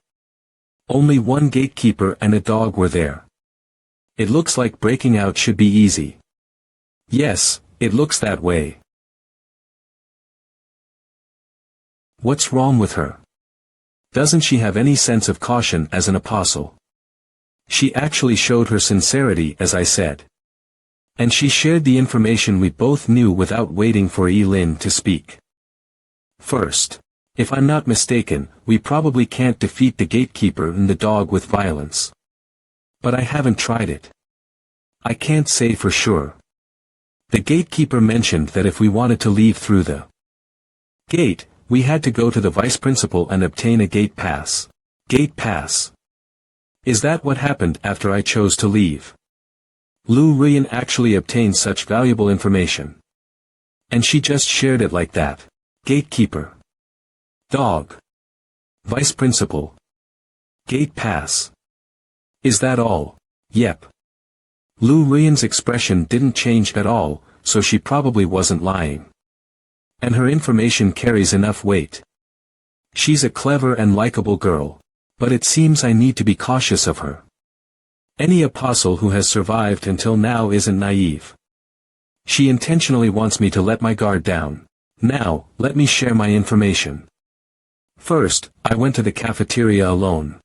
Only one gatekeeper and a dog were there. It looks like breaking out should be easy. Yes, it looks that way. What's wrong with her? Doesn't she have any sense of caution as an apostle? She actually showed her sincerity as I said. And she shared the information we both knew without waiting for Yi Lin to speak. First, If I'm not mistaken, we probably can't defeat the gatekeeper and the dog with violence. But I haven't tried it. I can't say for sure. The gatekeeper mentioned that if we wanted to leave through the gate, we had to go to the vice principal and obtain a gate pass. Gate pass. Is that what happened after I chose to leave? Lu Ruyan actually obtained such valuable information. And she just shared it like that. Gatekeeper. Dog. Vice principal. Gate pass. Is that all? Yep. Lu Ruyan's expression didn't change at all, so she probably wasn't lying. And her information carries enough weight. She's a clever and likable girl. But it seems I need to be cautious of her. Any apostle who has survived until now isn't naive. She intentionally wants me to let my guard down. Now, let me share my information. First, I went to the cafeteria alone.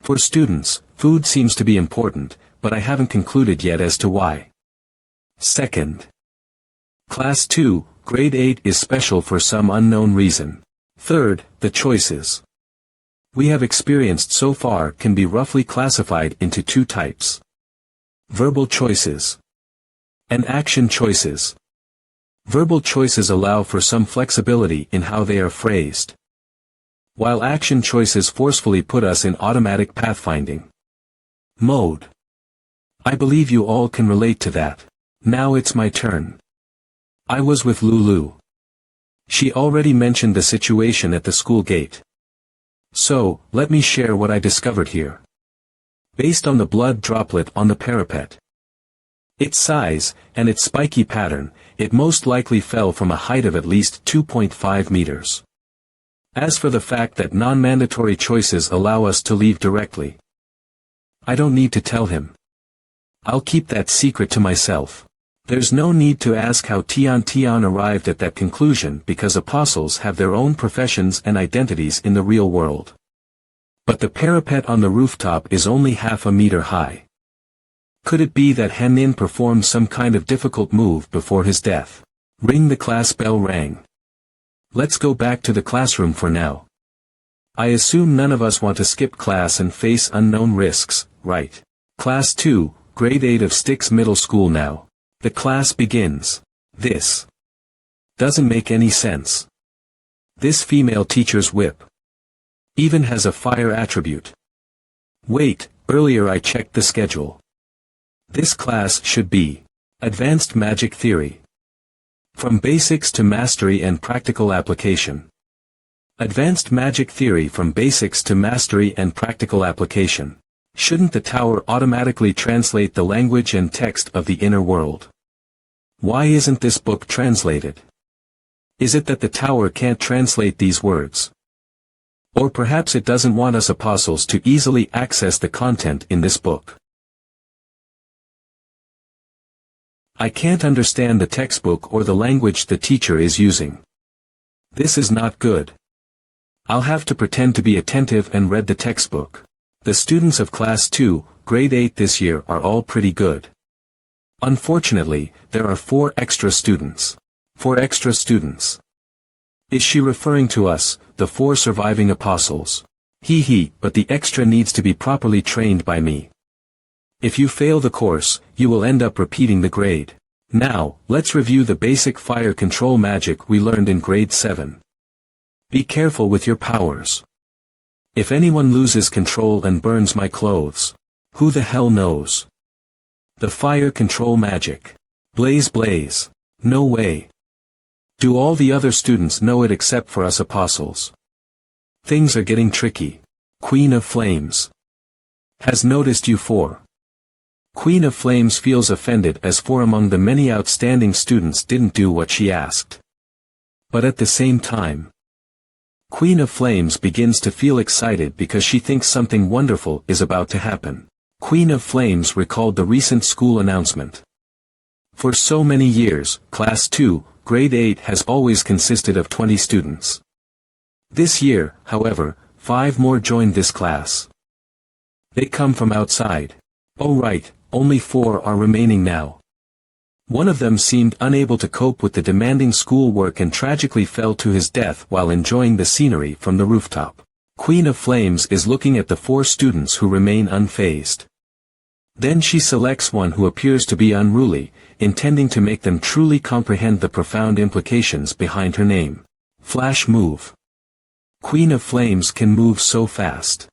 For students, food seems to be important, but I haven't concluded yet as to why. Second, Class 2, Grade 8 is special for some unknown reason. Third, the choices we have experienced so far can be roughly classified into two types. Verbal choices and action choices. Verbal choices allow for some flexibility in how they are phrased, while action choices forcefully put us in automatic pathfinding mode. I believe you all can relate to that. Now it's my turn. I was with Lulu. She already mentioned the situation at the school gate. So, let me share what I discovered here. Based on the blood droplet on the parapet, its size, and its spiky pattern, it most likely fell from a height of at least 2.5 meters. As for the fact that non-mandatory choices allow us to leave directly, I don't need to tell him. I'll keep that secret to myself. There's no need to ask how Tian arrived at that conclusion because apostles have their own professions and identities in the real world. But the parapet on the rooftop is only half a meter high. Could it be that Henin performed some kind of difficult move before his death? Ring. The class bell rang. Let's go back to the classroom for now. I assume none of us want to skip class and face unknown risks, right? Class 2, Grade 8 of Styx Middle School now. The class begins. This doesn't make any sense. This female teacher's whip even has a fire attribute. Wait, earlier I checked the schedule. This class should be Advanced Magic Theory. From Basics to Mastery and Practical Application. Advanced Magic Theory from Basics to Mastery and Practical Application. Shouldn't the tower automatically translate the language and text of the inner world? Why isn't this book translated? Is it that the tower can't translate these words? Or perhaps it doesn't want us apostles to easily access the content in this book. I can't understand the textbook or the language the teacher is using. This is not good. I'll have to pretend to be attentive and read the textbook. The students of Class 2, Grade 8 this year are all pretty good. Unfortunately, there are 4 extra students. 4 extra students. Is she referring to us, the 4 surviving apostles? But the extra needs to be properly trained by me. If you fail the course, you will end up repeating the grade. Now, let's review the basic fire control magic we learned in Grade 7. Be careful with your powers. If anyone loses control and burns my clothes, who the hell knows? The fire control magic. Blaze blaze. No way. Do all the other students know it except for us apostles? Things are getting tricky. Queen of Flames has noticed you 4. Queen of Flames feels offended as 4 among the many outstanding students didn't do what she asked. But at the same time, Queen of Flames begins to feel excited because she thinks something wonderful is about to happen. Queen of Flames recalled the recent school announcement. For so many years, Class 2, Grade 8 has always consisted of 20 students. This year, however, 5 more joined this class. They come from outside. Oh right, only 4 are remaining now. One of them seemed unable to cope with the demanding schoolwork and tragically fell to his death while enjoying the scenery from the rooftop. Queen of Flames is looking at the 4 students who remain unfazed. Then she selects one who appears to be unruly, intending to make them truly comprehend the profound implications behind her name. Flash move. Queen of Flames can move so fast.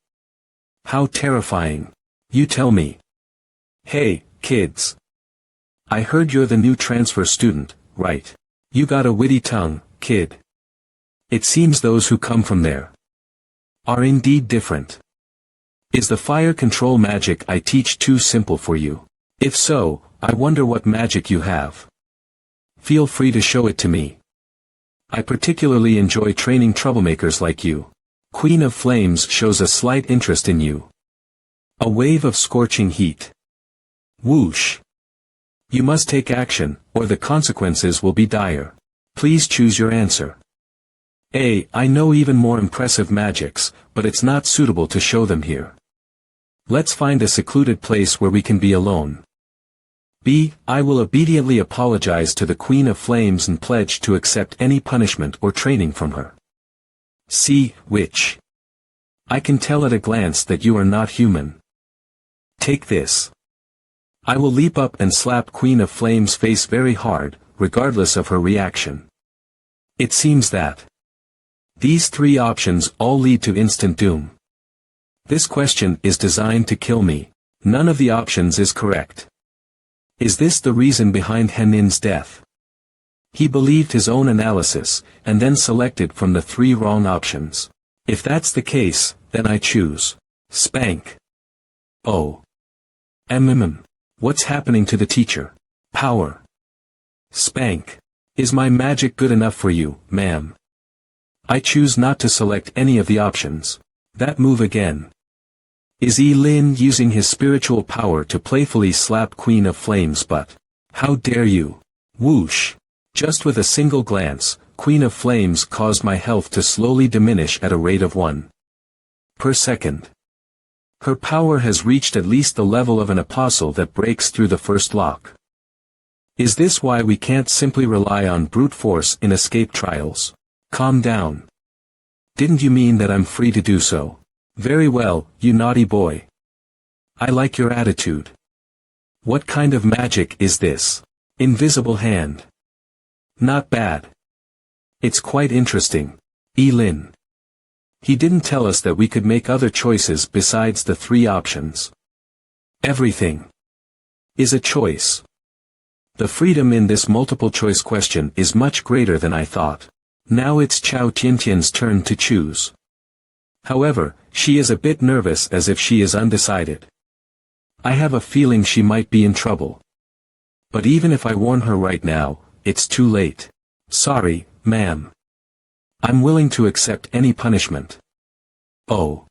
How terrifying. You tell me. Hey, kids. I heard you're the new transfer student, right? You got a witty tongue, kid. It seems those who come from there are indeed different. Is the fire control magic I teach too simple for you? If so, I wonder what magic you have. Feel free to show it to me. I particularly enjoy training troublemakers like you. Queen of Flames shows a slight interest in you. A wave of scorching heat. Whoosh. You must take action, or the consequences will be dire. Please choose your answer. A. I know even more impressive magics, but it's not suitable to show them here. Let's find a secluded place where we can be alone. B. I will obediently apologize to the Queen of Flames and pledge to accept any punishment or training from her. C. Which? I can tell at a glance that you are not human. Take this. I will leap up and slap Queen of Flames' face very hard, regardless of her reaction. It seems that these 3 options all lead to instant doom. This question is designed to kill me. None of the options is correct. Is this the reason behind Henin's death? He believed his own analysis, and then selected from the 3 wrong options. If that's the case, then I choose spank. Oh. What's happening to the teacher? Power. Spank. Is my magic good enough for you, ma'am? I choose not to select any of the options. That move again. Is Lin using his spiritual power to playfully slap Queen of Flames' butt? How dare you? Whoosh. Just with a single glance, Queen of Flames caused my health to slowly diminish at a rate of 1 per second. Her power has reached at least the level of an apostle that breaks through the first lock. Is this why we can't simply rely on brute force in escape trials? Calm down. Didn't you mean that I'm free to do so? Very well, you naughty boy. I like your attitude. What kind of magic is this? Invisible hand. Not bad. It's quite interesting. Lin. He didn't tell us that we could make other choices besides the 3 options. Everything is a choice. The freedom in this multiple choice question is much greater than I thought. Now it's Chao Tiantian's turn to choose. However, she is a bit nervous as if she is undecided. I have a feeling she might be in trouble. But even if I warn her right now, it's too late. Sorry, ma'am. I'm willing to accept any punishment. Oh.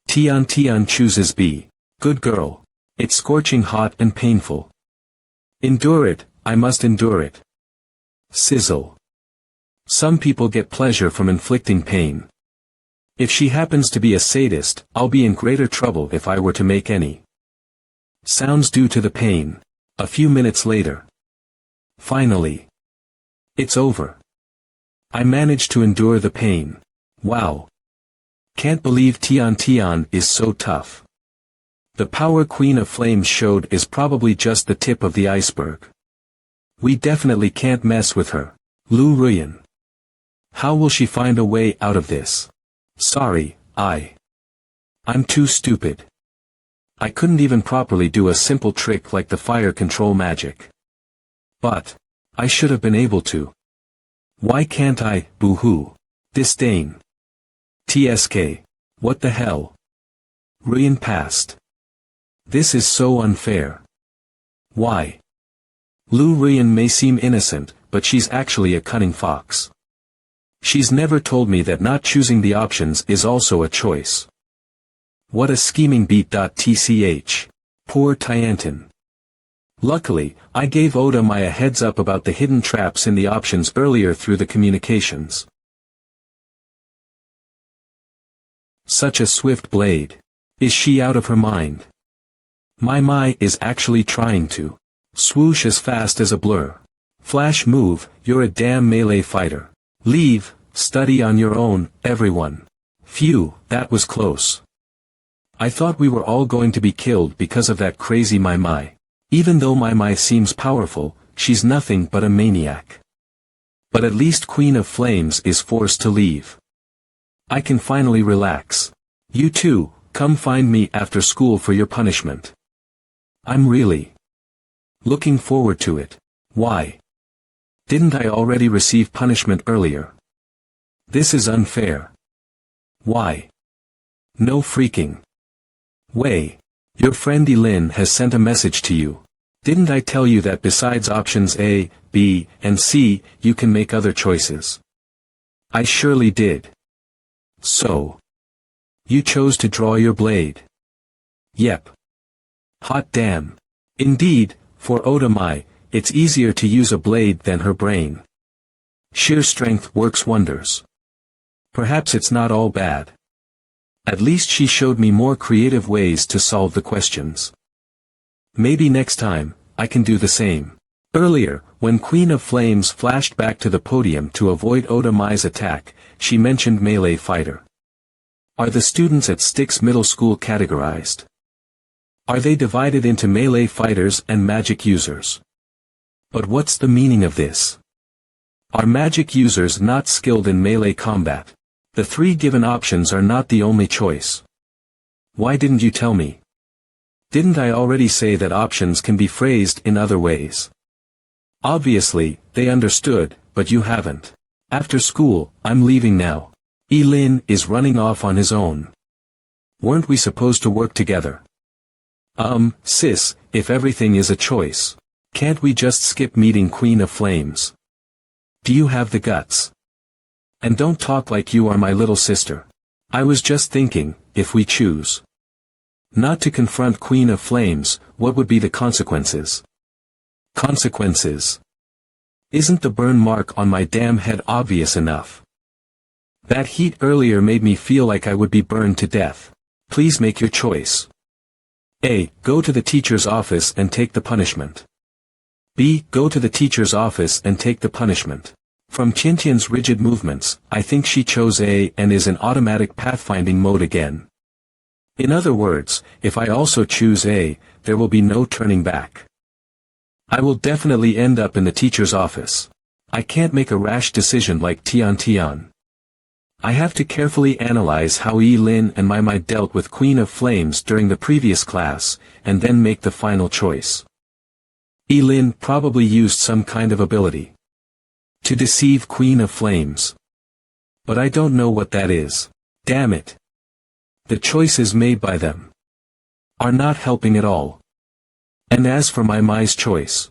Tian chooses B. Good girl. It's scorching hot and painful. Endure it, I must endure it. Sizzle. Some people get pleasure from inflicting pain. If she happens to be a sadist, I'll be in greater trouble if I were to make any sounds due to the pain. A few minutes later. Finally. It's over. I managed to endure the pain. Wow. Can't believe Tian is so tough. The power Queen of Flames showed is probably just the tip of the iceberg. We definitely can't mess with her. Lu Ruyan. How will she find a way out of this? Sorry, I'm too stupid. I couldn't even properly do a simple trick like the fire control magic. But I should have been able to. Why can't I? Boo-hoo. Disdain. TSK. What the hell? Ruyan passed. This is so unfair. Why? Lu Ruyan may seem innocent, but she's actually a cunning fox. She's never told me that not choosing the options is also a choice. What a scheming beat. Tch. Poor Tiantin. Luckily, I gave Oda a heads up about the hidden traps in the options earlier through the communications. Such a swift blade. Is she out of her mind? Mai is actually trying to Swoosh as fast as a blur. Flash move, you're a damn melee fighter. Leave, study on your own, everyone. Phew, that was close. I thought we were all going to be killed because of that crazy Mai. Even though Mai seems powerful, she's nothing but a maniac. But at least Queen of Flames is forced to leave. I can finally relax. You too, come find me after school for your punishment. I'm really looking forward to it. Why? Didn't I already receive punishment earlier? This is unfair. Why? No freaking way. Your friend Lin has sent a message to you. Didn't I tell you that besides options A, B, and C, you can make other choices? I surely did. So, you chose to draw your blade. Yep. Hot damn. Indeed, for Oda Mai, it's easier to use a blade than her brain. Sheer strength works wonders. Perhaps it's not all bad. At least she showed me more creative ways to solve the questions. Maybe next time, I can do the same. Earlier, when Queen of Flames flashed back to the podium to avoid Oda Mai's attack, she mentioned melee fighter. Are the students at Styx Middle School categorized? Are they divided into melee fighters and magic users? But what's the meaning of this? Are magic users not skilled in melee combat? The three given options are not the only choice. Why didn't you tell me? Didn't I already say that options can be phrased in other ways? Obviously, they understood, but you haven't. After school, I'm leaving now. Lin is running off on his own. Weren't we supposed to work together? Sis, if everything is a choice, can't we just skip meeting Queen of Flames? Do you have the guts? And don't talk like you are my little sister. I was just thinking, if we choose not to confront Queen of Flames, what would be the consequences? Consequences? Isn't the burn mark on my damn head obvious enough? That heat earlier made me feel like I would be burned to death. Please make your choice. A. Go to the teacher's office and take the punishment. B. Go to the teacher's office and take the punishment. From Qintian's rigid movements, I think she chose A and is in automatic pathfinding mode again. In other words, if I also choose A, there will be no turning back. I will definitely end up in the teacher's office. I can't make a rash decision like Tian. I have to carefully analyze how Lin and Mai dealt with Queen of Flames during the previous class, and then make the final choice. Lin probably used some kind of ability to deceive Queen of Flames. But I don't know what that is. Damn it. The choices made by them are not helping at all. And as for Mai's choice,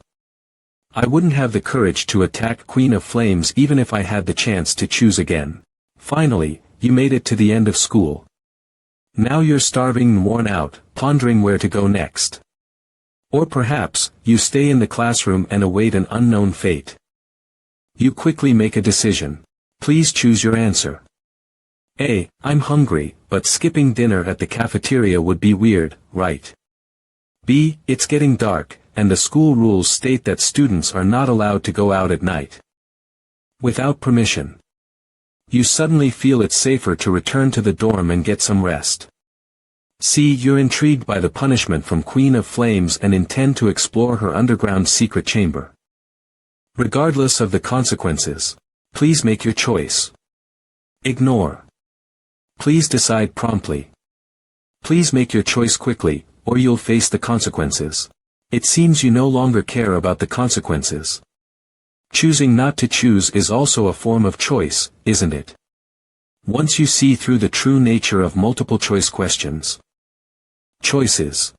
I wouldn't have the courage to attack Queen of Flames even if I had the chance to choose again. Finally, you made it to the end of school. Now you're starving and worn out, pondering where to go next. Or perhaps, you stay in the classroom and await an unknown fate. You quickly make a decision. Please choose your answer. A. I'm hungry, but skipping dinner at the cafeteria would be weird, right? B. It's getting dark, and the school rules state that students are not allowed to go out at night without permission. You suddenly feel it's safer to return to the dorm and get some rest. C. You're intrigued by the punishment from Queen of Flames and intend to explore her underground secret chamber. Regardless of the consequences, please make your choice. Ignore. Please decide promptly. Please make your choice quickly, or you'll face the consequences. It seems you no longer care about the consequences. Choosing not to choose is also a form of choice, isn't it? Once you see through the true nature of multiple choice questions, choices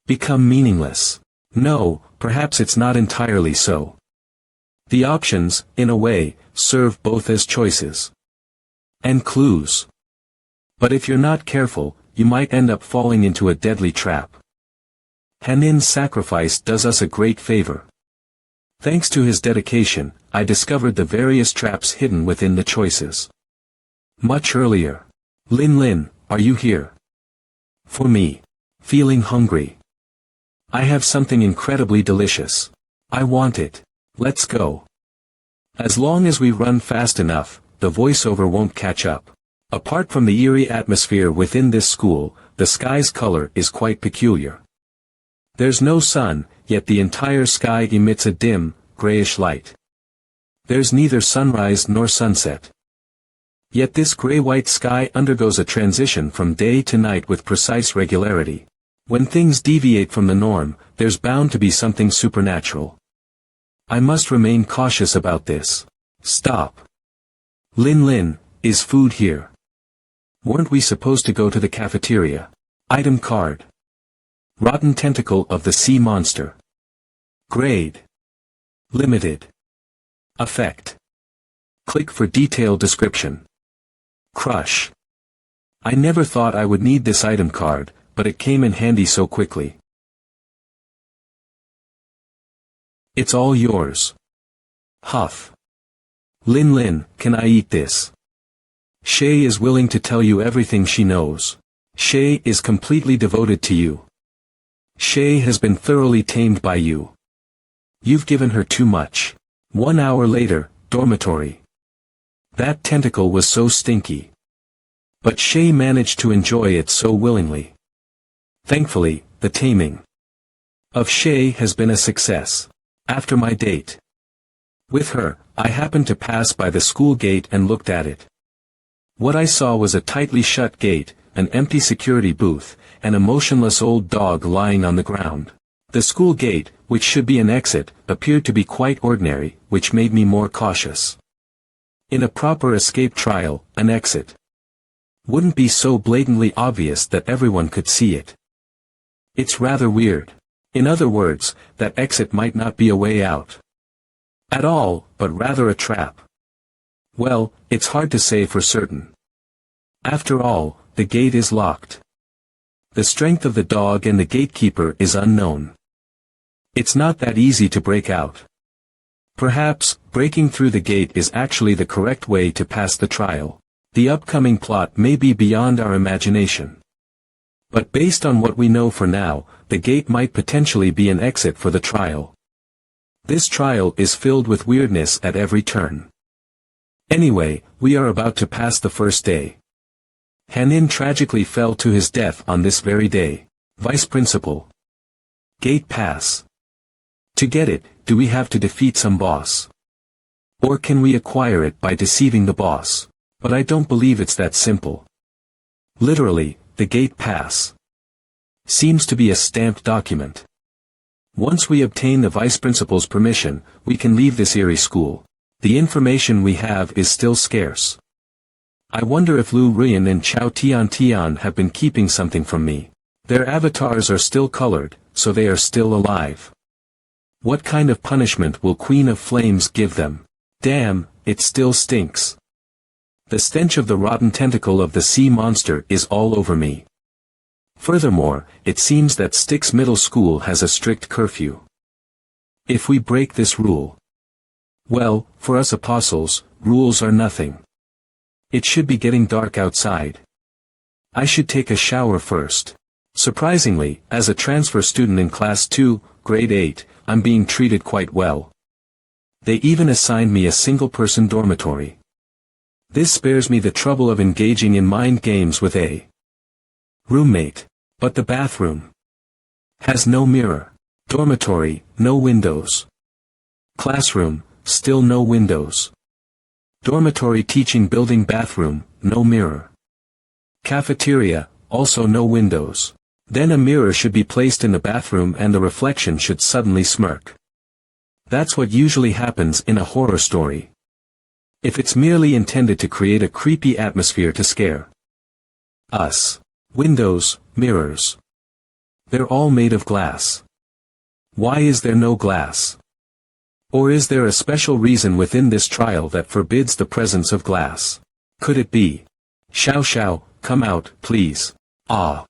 become meaningless. No, perhaps it's not entirely so. The options, in a way, serve both as choices and clues. But if you're not careful, you might end up falling into a deadly trap. Hanin's sacrifice does us a great favor. Thanks to his dedication, I discovered the various traps hidden within the choices much earlier. Lin, are you here? For me. Feeling hungry. I have something incredibly delicious. I want it. Let's go. As long as we run fast enough, the voiceover won't catch up. Apart from the eerie atmosphere within this school, the sky's color is quite peculiar. There's no sun, yet the entire sky emits a dim, grayish light. There's neither sunrise nor sunset. Yet this gray-white sky undergoes a transition from day to night with precise regularity. When things deviate from the norm, there's bound to be something supernatural. I must remain cautious about this. Stop. Lin, is food here? Weren't we supposed to go to the cafeteria? Item card. Rotten tentacle of the sea monster. Grade. Limited. Effect. Click for detailed description. Crush. I never thought I would need this item card, but it came in handy so quickly. It's all yours. Huff. Lin, can I eat this? Shay is willing to tell you everything she knows. Shay is completely devoted to you. Shay has been thoroughly tamed by you. You've given her too much. 1 hour later, dormitory. That tentacle was so stinky. But Shay managed to enjoy it so willingly. Thankfully, the taming of Shay has been a success. After my date with her, I happened to pass by the school gate and looked at it. What I saw was a tightly shut gate, an empty security booth, and a motionless old dog lying on the ground. The school gate, which should be an exit, appeared to be quite ordinary, which made me more cautious. In a proper escape trial, an exit wouldn't be so blatantly obvious that everyone could see it. It's rather weird. In other words, that exit might not be a way out at all, but rather a trap. Well, it's hard to say for certain. After all, the gate is locked. The strength of the dog and the gatekeeper is unknown. It's not that easy to break out. Perhaps, breaking through the gate is actually the correct way to pass the trial. The upcoming plot may be beyond our imagination. But based on what we know for now, the gate might potentially be an exit for the trial. This trial is filled with weirdness at every turn. Anyway, we are about to pass the first day. Hanin tragically fell to his death on this very day. Vice Principal. Gate pass. To get it, do we have to defeat some boss? Or can we acquire it by deceiving the boss? But I don't believe it's that simple. Literally, the gate pass seems to be a stamped document. Once we obtain the Vice Principal's permission, we can leave this eerie school. The information we have is still scarce. I wonder if Lu Ruyan and Chao Tian have been keeping something from me. Their avatars are still colored, so they are still alive. What kind of punishment will Queen of Flames give them? Damn, it still stinks. The stench of the rotten tentacle of the sea monster is all over me. Furthermore, it seems that Styx Middle School has a strict curfew. If we break this rule, well, for us apostles, rules are nothing. It should be getting dark outside. I should take a shower first. Surprisingly, as a transfer student in Class 2, Grade 8, I'm being treated quite well. They even assigned me a single-person dormitory. This spares me the trouble of engaging in mind games with a roommate. But the bathroom has no mirror. Dormitory, no windows. Classroom, still no windows. Dormitory teaching building bathroom, no mirror. Cafeteria, also no windows. Then a mirror should be placed in the bathroom and the reflection should suddenly smirk. That's what usually happens in a horror story. If it's merely intended to create a creepy atmosphere to scare us. Windows, mirrors. They're all made of glass. Why is there no glass? Or is there a special reason within this trial that forbids the presence of glass? Could it be? Xiao, come out, please. Ah.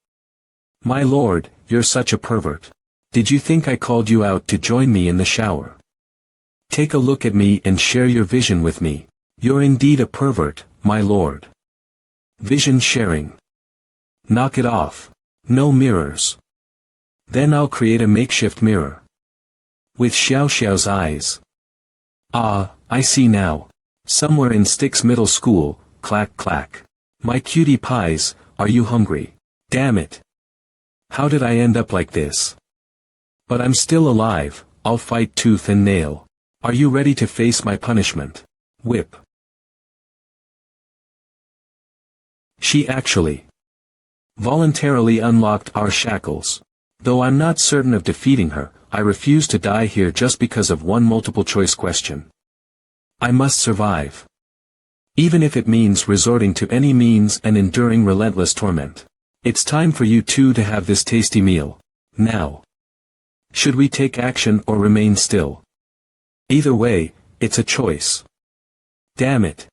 My lord, you're such a pervert. Did you think I called you out to join me in the shower? Take a look at me and share your vision with me. You're indeed a pervert, my lord. Vision sharing. Knock it off. No mirrors. Then I'll create a makeshift mirror. With Xiao Xiao's eyes. Ah, I see now. Somewhere in Styx Middle School, clack clack. My cutie pies, are you hungry? Damn it. How did I end up like this? But I'm still alive, I'll fight tooth and nail. Are you ready to face my punishment? Whip. She actually voluntarily unlocked our shackles. Though I'm not certain of defeating her, I refuse to die here just because of one multiple-choice question. I must survive. Even if it means resorting to any means and enduring relentless torment. It's time for you two to have this tasty meal. Now. Should we take action or remain still? Either way, it's a choice. Damn it.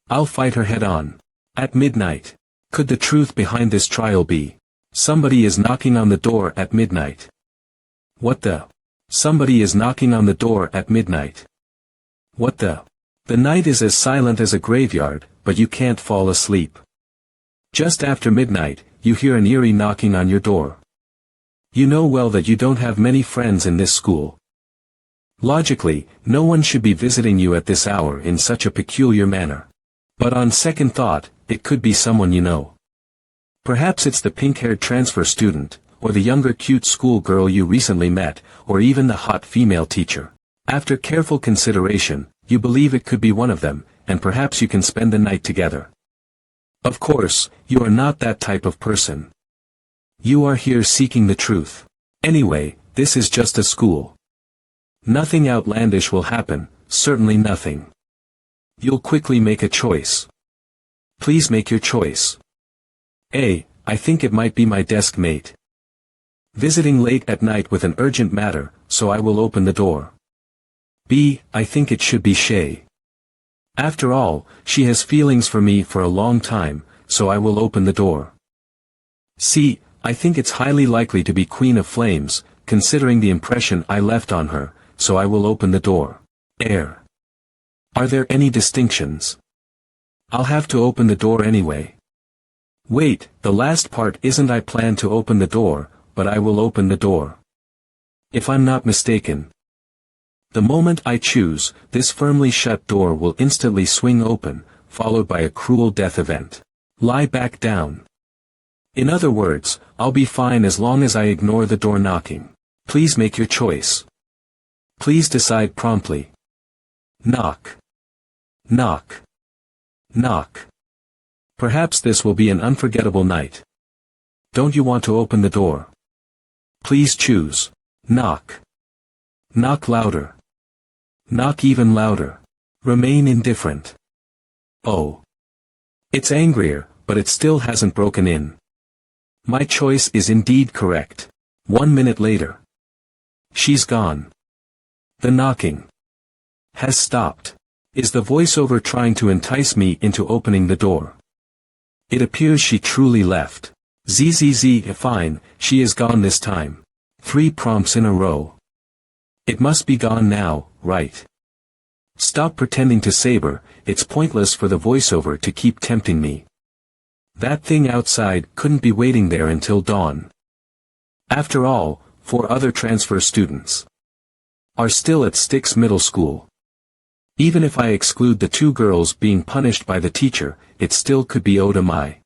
I'll fight her head-on. At midnight. Could the truth behind this trial be? Somebody is knocking on the door at midnight. What the? Somebody is knocking on the door at midnight. What the? The night is as silent as a graveyard, but you can't fall asleep. Just after midnight, you hear an eerie knocking on your door. You know well that you don't have many friends in this school. Logically, no one should be visiting you at this hour in such a peculiar manner. But on second thought, it could be someone you know. Perhaps it's the pink-haired transfer student, or the younger cute schoolgirl you recently met, or even the hot female teacher. After careful consideration, you believe it could be one of them, and perhaps you can spend the night together. Of course, you are not that type of person. You are here seeking the truth. Anyway, this is just a school. Nothing outlandish will happen, certainly nothing. You'll quickly make a choice. Please make your choice. A. I think it might be my desk mate. Visiting late at night with an urgent matter, so I will open the door. B. I think it should be Shay. After all, she has feelings for me for a long time, so I will open the door. C. I think it's highly likely to be Queen of Flames, considering the impression I left on her, so I will open the door. Air. Are there any distinctions? I'll have to open the door anyway. Wait, the last part isn't I plan to open the door, but I will open the door. If I'm not mistaken. The moment I choose, this firmly shut door will instantly swing open, followed by a cruel death event. Lie back down. In other words, I'll be fine as long as I ignore the door knocking. Please make your choice. Please decide promptly. Knock. Knock. Knock. Perhaps this will be an unforgettable night. Don't you want to open the door? Please choose. Knock. Knock louder. Knock even louder. Remain indifferent. Oh. It's angrier, but it still hasn't broken in. My choice is indeed correct. 1 minute later. She's gone. The knocking has stopped. Is the voiceover trying to entice me into opening the door? It appears she truly left. ZZZ, fine, she is gone this time. 3 prompts in a row. It must be gone now, right? Stop pretending to saber, it's pointless for the voiceover to keep tempting me. That thing outside couldn't be waiting there until dawn. After all, 4 other transfer students are still at Styx Middle School. Even if I exclude the 2 girls being punished by the teacher, it still could be Oda Mai.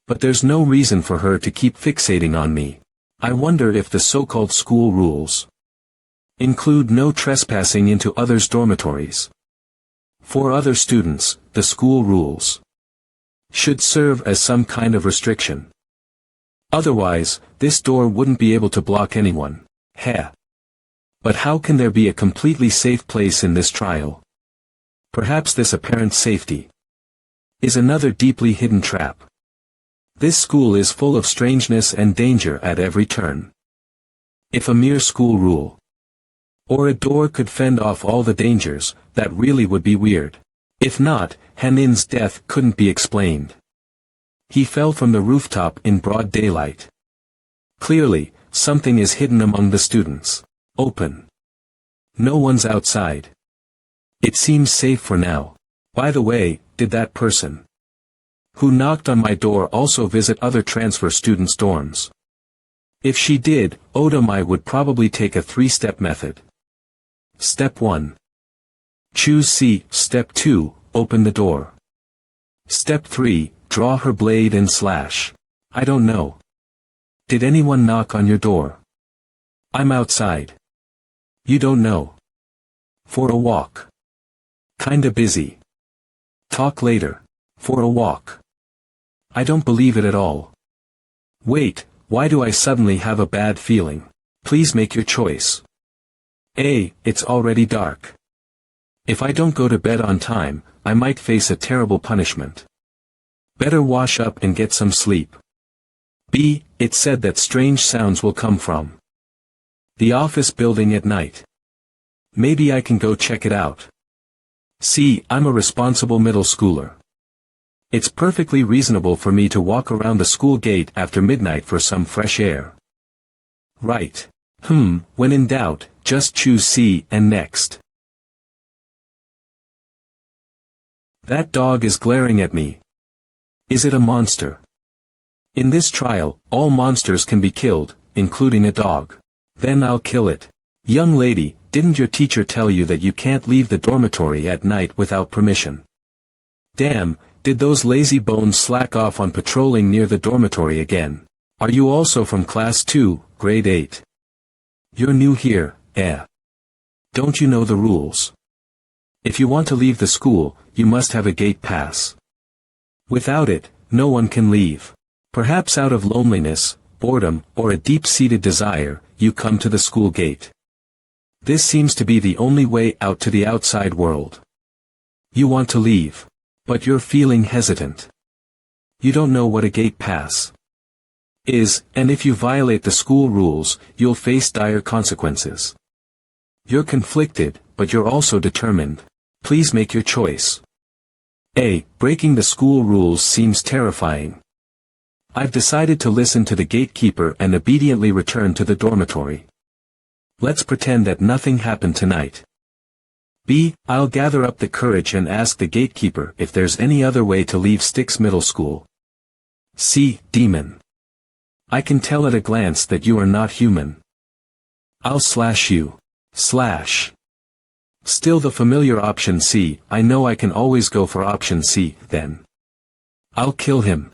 But there's no reason for her to keep fixating on me. I wonder if the so-called school rules include no trespassing into others' dormitories. For other students, the school rules should serve as some kind of restriction. Otherwise, this door wouldn't be able to block anyone. Heh. But how can there be a completely safe place in this trial? Perhaps this apparent safety is another deeply hidden trap. This school is full of strangeness and danger at every turn. If a mere school rule or a door could fend off all the dangers, that really would be weird. If not, Hanin's death couldn't be explained. He fell from the rooftop in broad daylight. Clearly, something is hidden among the students. Open. No one's outside. It seems safe for now. By the way, did that person who knocked on my door also visit other transfer students' dorms? If she did, Odomai would probably take a 3-step method. Step 1. Choose C. Step 2. Open the door. Step 3. Draw her blade and slash. I don't know. Did anyone knock on your door? I'm outside. You don't know. For a walk. Kinda busy. Talk later. For a walk. I don't believe it at all. Wait, why do I suddenly have a bad feeling? Please make your choice. A. It's already dark. If I don't go to bed on time, I might face a terrible punishment. Better wash up and get some sleep. B. It's said that strange sounds will come from the office building at night. Maybe I can go check it out. C. I'm a responsible middle schooler. It's perfectly reasonable for me to walk around the school gate after midnight for some fresh air. Right. When in doubt, just choose C and next. That dog is glaring at me. Is it a monster? In this trial, all monsters can be killed, including a dog. Then I'll kill it. Young lady, didn't your teacher tell you that you can't leave the dormitory at night without permission? Damn, did those lazy bones slack off on patrolling near the dormitory again? Are you also from class 2, grade 8? You're new here, eh? Don't you know the rules? If you want to leave the school, you must have a gate pass. Without it, no one can leave. Perhaps out of loneliness, boredom, or a deep-seated desire, you come to the school gate. This seems to be the only way out to the outside world. You want to leave. But you're feeling hesitant. You don't know what a gate pass is, and if you violate the school rules, you'll face dire consequences. You're conflicted, but you're also determined. Please make your choice. A. Breaking the school rules seems terrifying. I've decided to listen to the gatekeeper and obediently return to the dormitory. Let's pretend that nothing happened tonight. B. I'll gather up the courage and ask the gatekeeper if there's any other way to leave Styx Middle School. C. Demon. I can tell at a glance that you are not human. I'll slash you. Slash. Still the familiar option C. I know I can always go for option C, then. I'll kill him.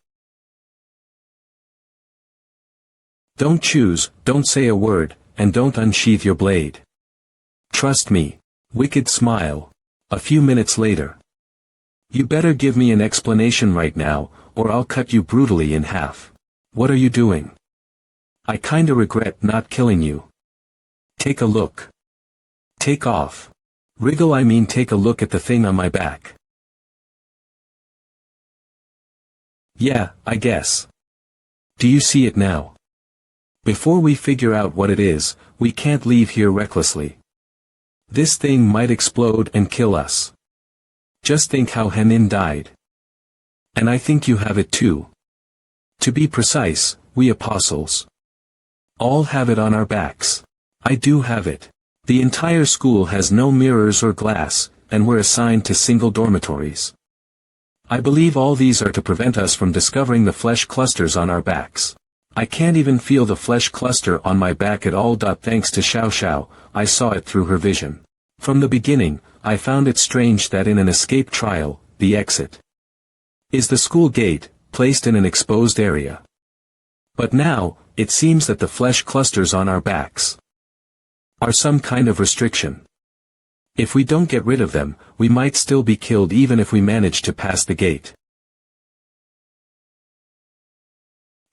Don't choose, don't say a word, and don't unsheath your blade. Trust me. Wicked smile. A few minutes later. You better give me an explanation right now, or I'll cut you brutally in half. What are you doing? I kinda regret not killing you. Take a look. Take off. Wriggle, I mean take a look at the thing on my back. Yeah, I guess. Do you see it now? Before we figure out what it is, we can't leave here recklessly. This thing might explode and kill us. Just think how Henin died. And I think you have it too. To be precise, we apostles all have it on our backs. I do have it. The entire school has no mirrors or glass, and we're assigned to single dormitories. I believe all these are to prevent us from discovering the flesh clusters on our backs. I can't even feel the flesh cluster on my back at all. Thanks to Xiao Xiao, I saw it through her vision. From the beginning, I found it strange that in an escape trial, the exit is the school gate, placed in an exposed area. But now, it seems that the flesh clusters on our backs are some kind of restriction. If we don't get rid of them, we might still be killed even if we manage to pass the gate.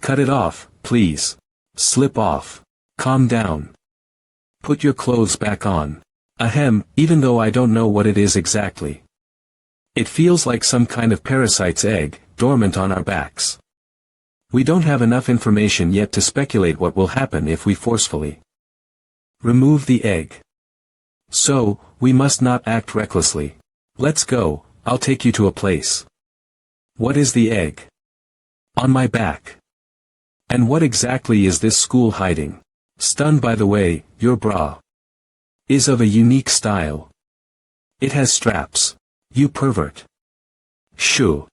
Cut it off, please. Slip off. Calm down. Put your clothes back on. Ahem, even though I don't know what it is exactly. It feels like some kind of parasite's egg, dormant on our backs. We don't have enough information yet to speculate what will happen if we forcefully remove the egg. So, we must not act recklessly. Let's go, I'll take you to a place. What is the egg? On my back. And what exactly is this school hiding? Stunned by the way, your bra is of a unique style. It has straps. You pervert. Shoo.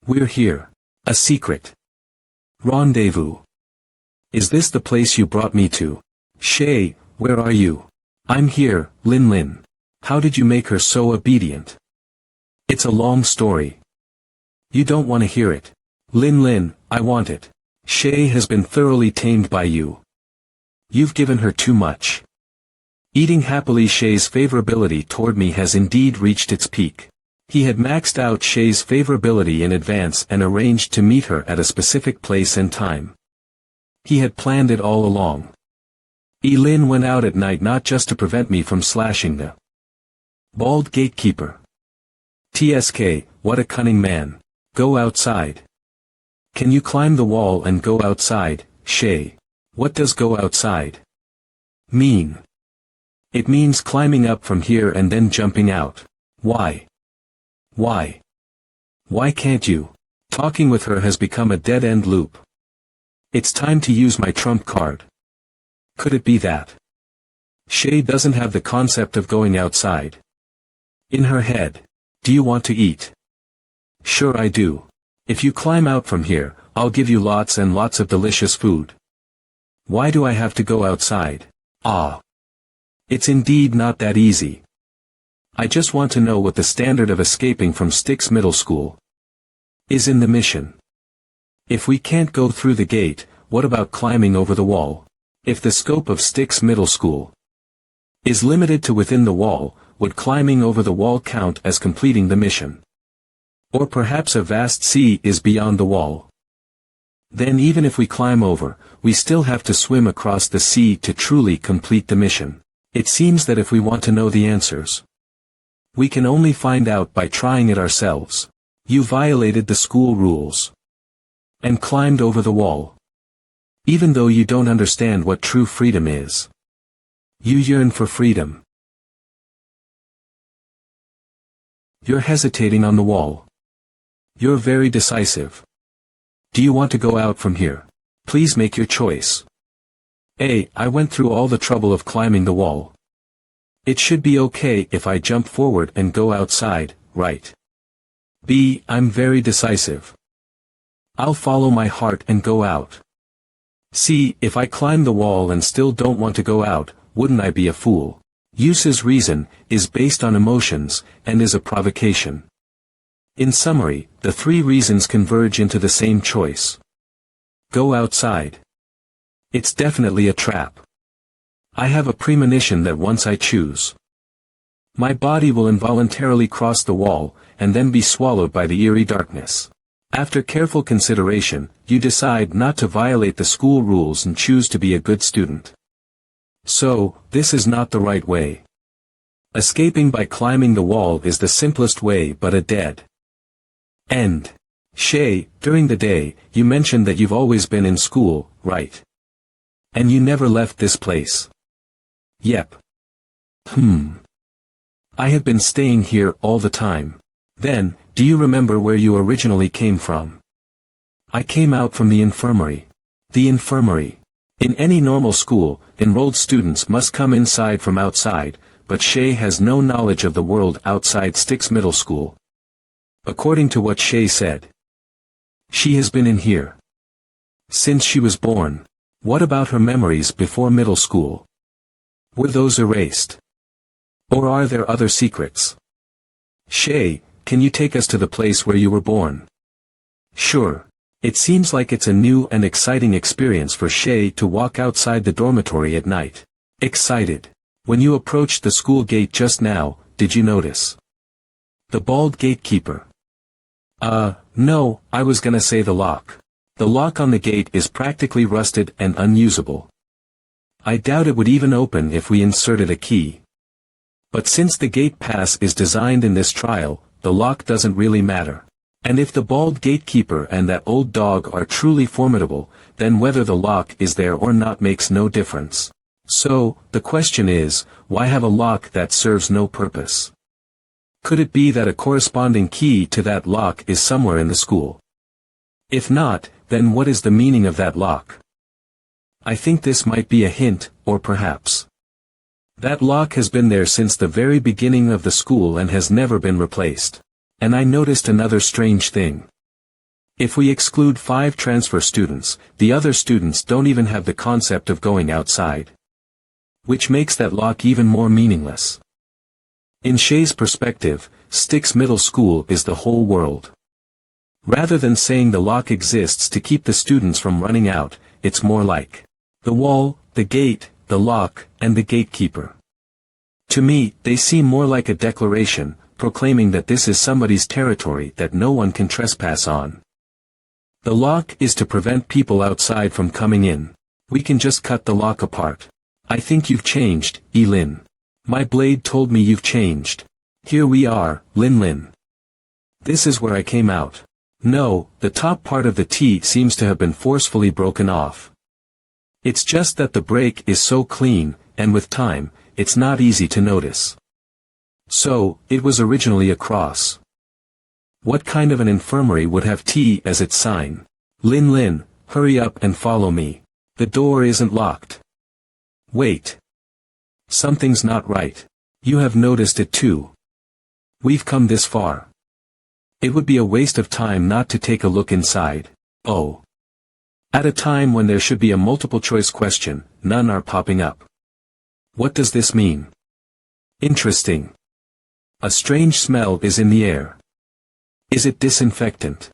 We're here. A secret rendezvous. Is this the place you brought me to? Shay, where are you? I'm here, Lin Lin. How did you make her so obedient? It's a long story. You don't want to hear it. Lin Lin, I want it. Shay has been thoroughly tamed by you. You've given her too much. Eating happily, Shay's favorability toward me has indeed reached its peak. He had maxed out Shay's favorability in advance and arranged to meet her at a specific place and time. He had planned it all along. Lin went out at night not just to prevent me from slashing the bald gatekeeper. TSK, what a cunning man. Go outside. Can you climb the wall and go outside, Shay? What does go outside mean? It means climbing up from here and then jumping out. Why? Why? Why can't you? Talking with her has become a dead-end loop. It's time to use my trump card. Could it be that Shay doesn't have the concept of going outside? In her head, do you want to eat? Sure I do. If you climb out from here, I'll give you lots and lots of delicious food. Why do I have to go outside? Ah. It's indeed not that easy. I just want to know what the standard of escaping from Styx Middle School is in the mission. If we can't go through the gate, what about climbing over the wall? If the scope of Styx Middle School is limited to within the wall, would climbing over the wall count as completing the mission? Or perhaps a vast sea is beyond the wall. Then even if we climb over, we still have to swim across the sea to truly complete the mission. It seems that if we want to know the answers, we can only find out by trying it ourselves. You violated the school rules and climbed over the wall. Even though you don't understand what true freedom is. You yearn for freedom. You're hesitating on the wall. You're very decisive. Do you want to go out from here? Please make your choice. A. I went through all the trouble of climbing the wall. It should be okay if I jump forward and go outside, right? B. I'm very decisive. I'll follow my heart and go out. C. If I climb the wall and still don't want to go out, wouldn't I be a fool? Use's reason is based on emotions, and is a provocation. In summary, the three reasons converge into the same choice. Go outside. It's definitely a trap. I have a premonition that once I choose, my body will involuntarily cross the wall, and then be swallowed by the eerie darkness. After careful consideration, you decide not to violate the school rules and choose to be a good student. So, this is not the right way. Escaping by climbing the wall is the simplest way but a dead end. Shay, during the day, you mentioned that you've always been in school, right? And you never left this place. Yep. I have been staying here all the time. Then, do you remember where you originally came from? I came out from the infirmary. The infirmary. In any normal school, enrolled students must come inside from outside, but Shay has no knowledge of the world outside Styx Middle School. According to what Shay said, she has been in here since she was born. What about her memories before middle school? Were those erased? Or are there other secrets? Shay, can you take us to the place where you were born? Sure. It seems like it's a new and exciting experience for Shay to walk outside the dormitory at night. Excited. When you approached the school gate just now, did you notice the bald gatekeeper? No, I was gonna say the lock. The lock on the gate is practically rusted and unusable. I doubt it would even open if we inserted a key. But since the gate pass is designed in this trial, the lock doesn't really matter. And if the bald gatekeeper and that old dog are truly formidable, then whether the lock is there or not makes no difference. So, the question is, why have a lock that serves no purpose? Could it be that a corresponding key to that lock is somewhere in the school? If not, then what is the meaning of that lock? I think this might be a hint, or perhaps that lock has been there since the very beginning of the school and has never been replaced. And I noticed another strange thing. If we exclude 5 transfer students, the other students don't even have the concept of going outside. Which makes that lock even more meaningless. In Shay's perspective, Styx Middle School is the whole world. Rather than saying the lock exists to keep the students from running out, it's more like the wall, the gate, the lock, and the gatekeeper. To me, they seem more like a declaration, proclaiming that this is somebody's territory that no one can trespass on. The lock is to prevent people outside from coming in. We can just cut the lock apart. I think you've changed, Lin. My blade told me you've changed. Here we are, Lin. This is where I came out. No, the top part of the T seems to have been forcefully broken off. It's just that the break is so clean, and with time, it's not easy to notice. So, it was originally a cross. What kind of an infirmary would have T as its sign? Lin, hurry up and follow me. The door isn't locked. Wait. Something's not right. You have noticed it too. We've come this far. It would be a waste of time not to take a look inside. Oh. At a time when there should be a multiple choice question, none are popping up. What does this mean? Interesting. A strange smell is in the air. Is it disinfectant?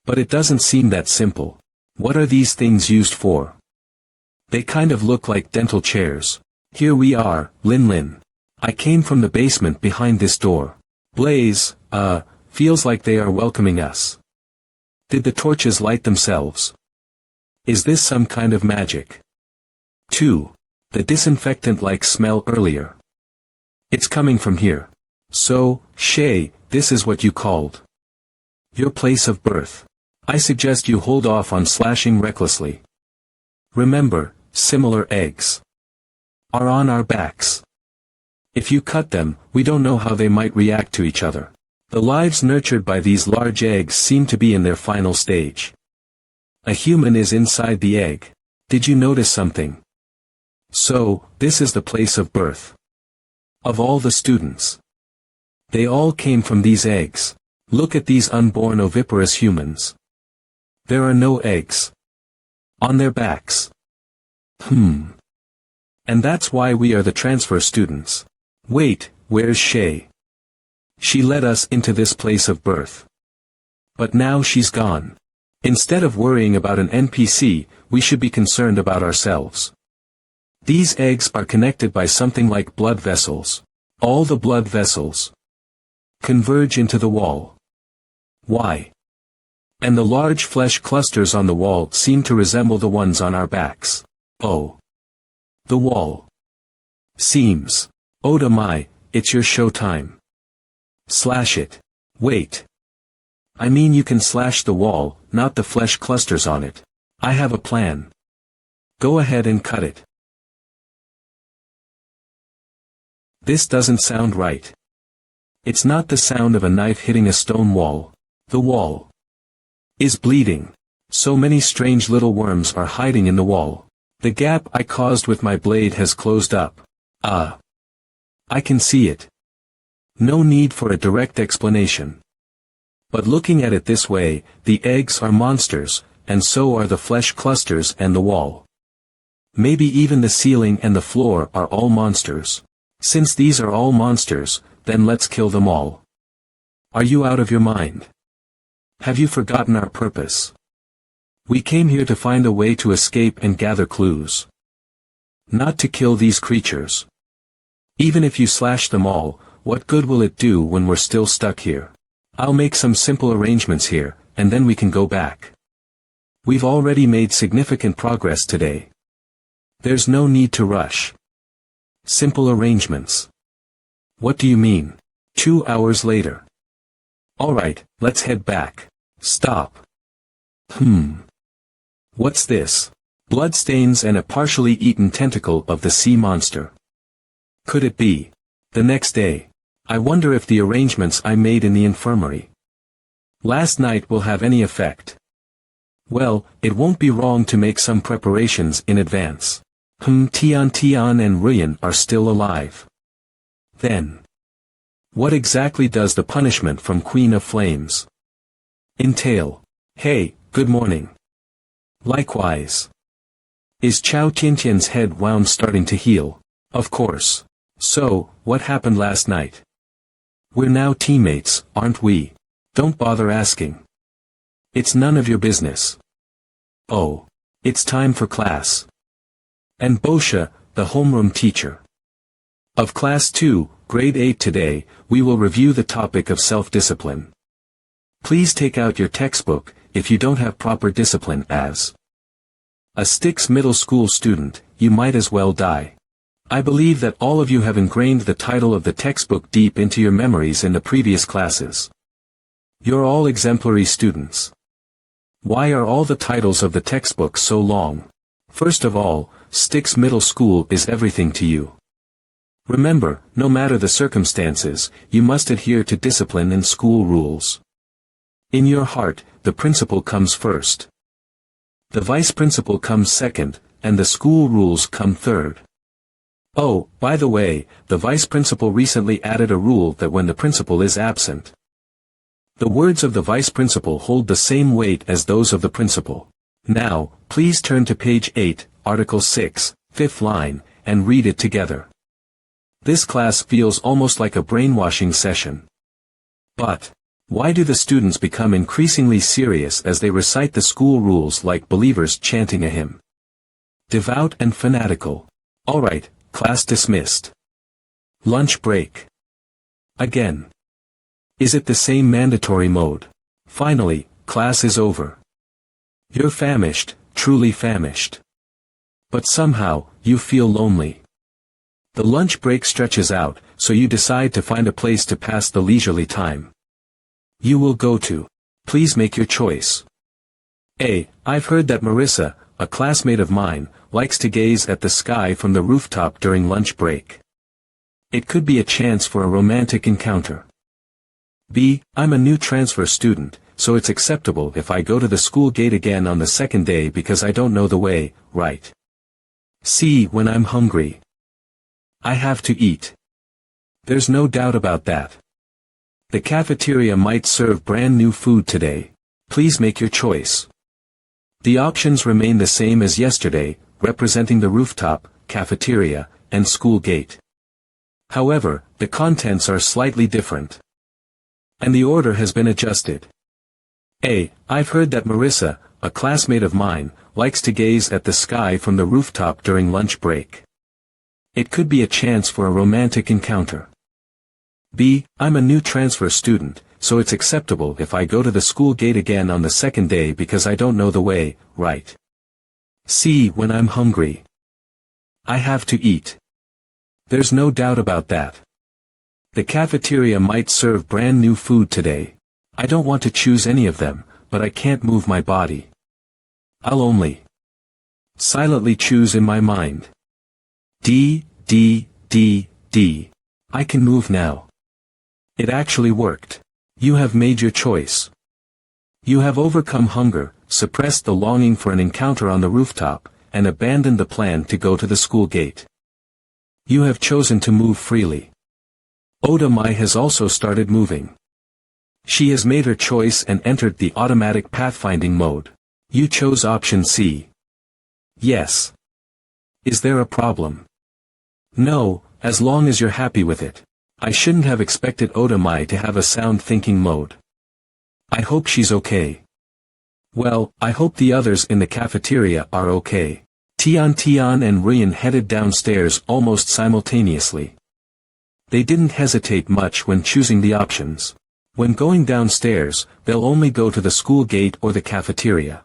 But it doesn't seem that simple. What are these things used for? They kind of look like dental chairs. Here we are, Lin. I came from the basement behind this door. Blaze, feels like they are welcoming us. Did the torches light themselves? Is this some kind of magic? 2. The disinfectant-like smell earlier. It's coming from here. So, Shay, this is what you called your place of birth. I suggest you hold off on slashing recklessly. Remember, similar eggs are on our backs. If you cut them, we don't know how they might react to each other. The lives nurtured by these large eggs seem to be in their final stage. A human is inside the egg. Did you notice something? So, this is the place of birth of all the students. They all came from these eggs. Look at these unborn oviparous humans. There are no eggs on their backs. And that's why we are the transfer students. Wait, where's Shay? She led us into this place of birth. But now she's gone. Instead of worrying about an NPC, we should be concerned about ourselves. These eggs are connected by something like blood vessels. All the blood vessels converge into the wall. Why? And the large flesh clusters on the wall seem to resemble the ones on our backs. Oh. The wall seems. Oh my, it's your show time. Slash it. Wait. I mean you can slash the wall, not the flesh clusters on it. I have a plan. Go ahead and cut it. This doesn't sound right. It's not the sound of a knife hitting a stone wall. The wall is bleeding. So many strange little worms are hiding in the wall. The gap I caused with my blade has closed up. I can see it. No need for a direct explanation. But looking at it this way, the eggs are monsters, and so are the flesh clusters and the wall. Maybe even the ceiling and the floor are all monsters. Since these are all monsters, then let's kill them all. Are you out of your mind? Have you forgotten our purpose? We came here to find a way to escape and gather clues. Not to kill these creatures. Even if you slash them all, what good will it do when we're still stuck here? I'll make some simple arrangements here, and then we can go back. We've already made significant progress today. There's no need to rush. Simple arrangements. What do you mean? 2 hours later. Alright, let's head back. Stop. What's this? Bloodstains and a partially eaten tentacle of the sea monster. Could it be? The next day. I wonder if the arrangements I made in the infirmary last night will have any effect. Well, it won't be wrong to make some preparations in advance. Tian and Ruyan are still alive. Then. What exactly does the punishment from Queen of Flames entail? Hey, good morning. Likewise. Is Chao Tiantian's head wound starting to heal? Of course. So, what happened last night? We're now teammates, aren't we? Don't bother asking. It's none of your business. Oh. It's time for class. And Bosha, the homeroom teacher. Of Class 2, Grade 8 today, we will review the topic of self-discipline. Please take out your textbook, if you don't have proper discipline as a Styx middle school student, you might as well die. I believe that all of you have ingrained the title of the textbook deep into your memories in the previous classes. You're all exemplary students. Why are all the titles of the textbooks so long? First of all, Styx Middle School is everything to you. Remember, no matter the circumstances, you must adhere to discipline and school rules. In your heart, the principal comes first. The vice principal comes second, and the school rules come third. Oh, by the way, the vice principal recently added a rule that when the principal is absent, the words of the vice principal hold the same weight as those of the principal. Now, please turn to page 8, Article 6, 5th line, and read it together. This class feels almost like a brainwashing session. But why do the students become increasingly serious as they recite the school rules like believers chanting a hymn? Devout and fanatical. Alright, class dismissed. Lunch break. Again. Is it the same mandatory mode? Finally, class is over. You're famished, truly famished. But somehow, you feel lonely. The lunch break stretches out, so you decide to find a place to pass the leisurely time. You will go to. Please make your choice. A. I've heard that Marissa, a classmate of mine, likes to gaze at the sky from the rooftop during lunch break. It could be a chance for a romantic encounter. B. I'm a new transfer student, so it's acceptable if I go to the school gate again on the second day because I don't know the way, right? C. When I'm hungry, I have to eat. There's no doubt about that. The cafeteria might serve brand new food today. Please make your choice. The options remain the same as yesterday, representing the rooftop, cafeteria, and school gate. However, the contents are slightly different. And the order has been adjusted. A. I've heard that Marissa, a classmate of mine, likes to gaze at the sky from the rooftop during lunch break. It could be a chance for a romantic encounter. B. I'm a new transfer student, so it's acceptable if I go to the school gate again on the second day because I don't know the way, right? C. When I'm hungry, I have to eat. There's no doubt about that. The cafeteria might serve brand new food today. I don't want to choose any of them, but I can't move my body. I'll only silently choose in my mind. D, D, D, D. I can move now. It actually worked. You have made your choice. You have overcome hunger, suppressed the longing for an encounter on the rooftop, and abandoned the plan to go to the school gate. You have chosen to move freely. Oda Mai has also started moving. She has made her choice and entered the automatic pathfinding mode. You chose option C. Yes. Is there a problem? No, as long as you're happy with it. I shouldn't have expected Oda Mai to have a sound thinking mode. I hope she's okay. Well, I hope the others in the cafeteria are okay. Tian Tian and Ryan headed downstairs almost simultaneously. They didn't hesitate much when choosing the options. When going downstairs, they'll only go to the school gate or the cafeteria.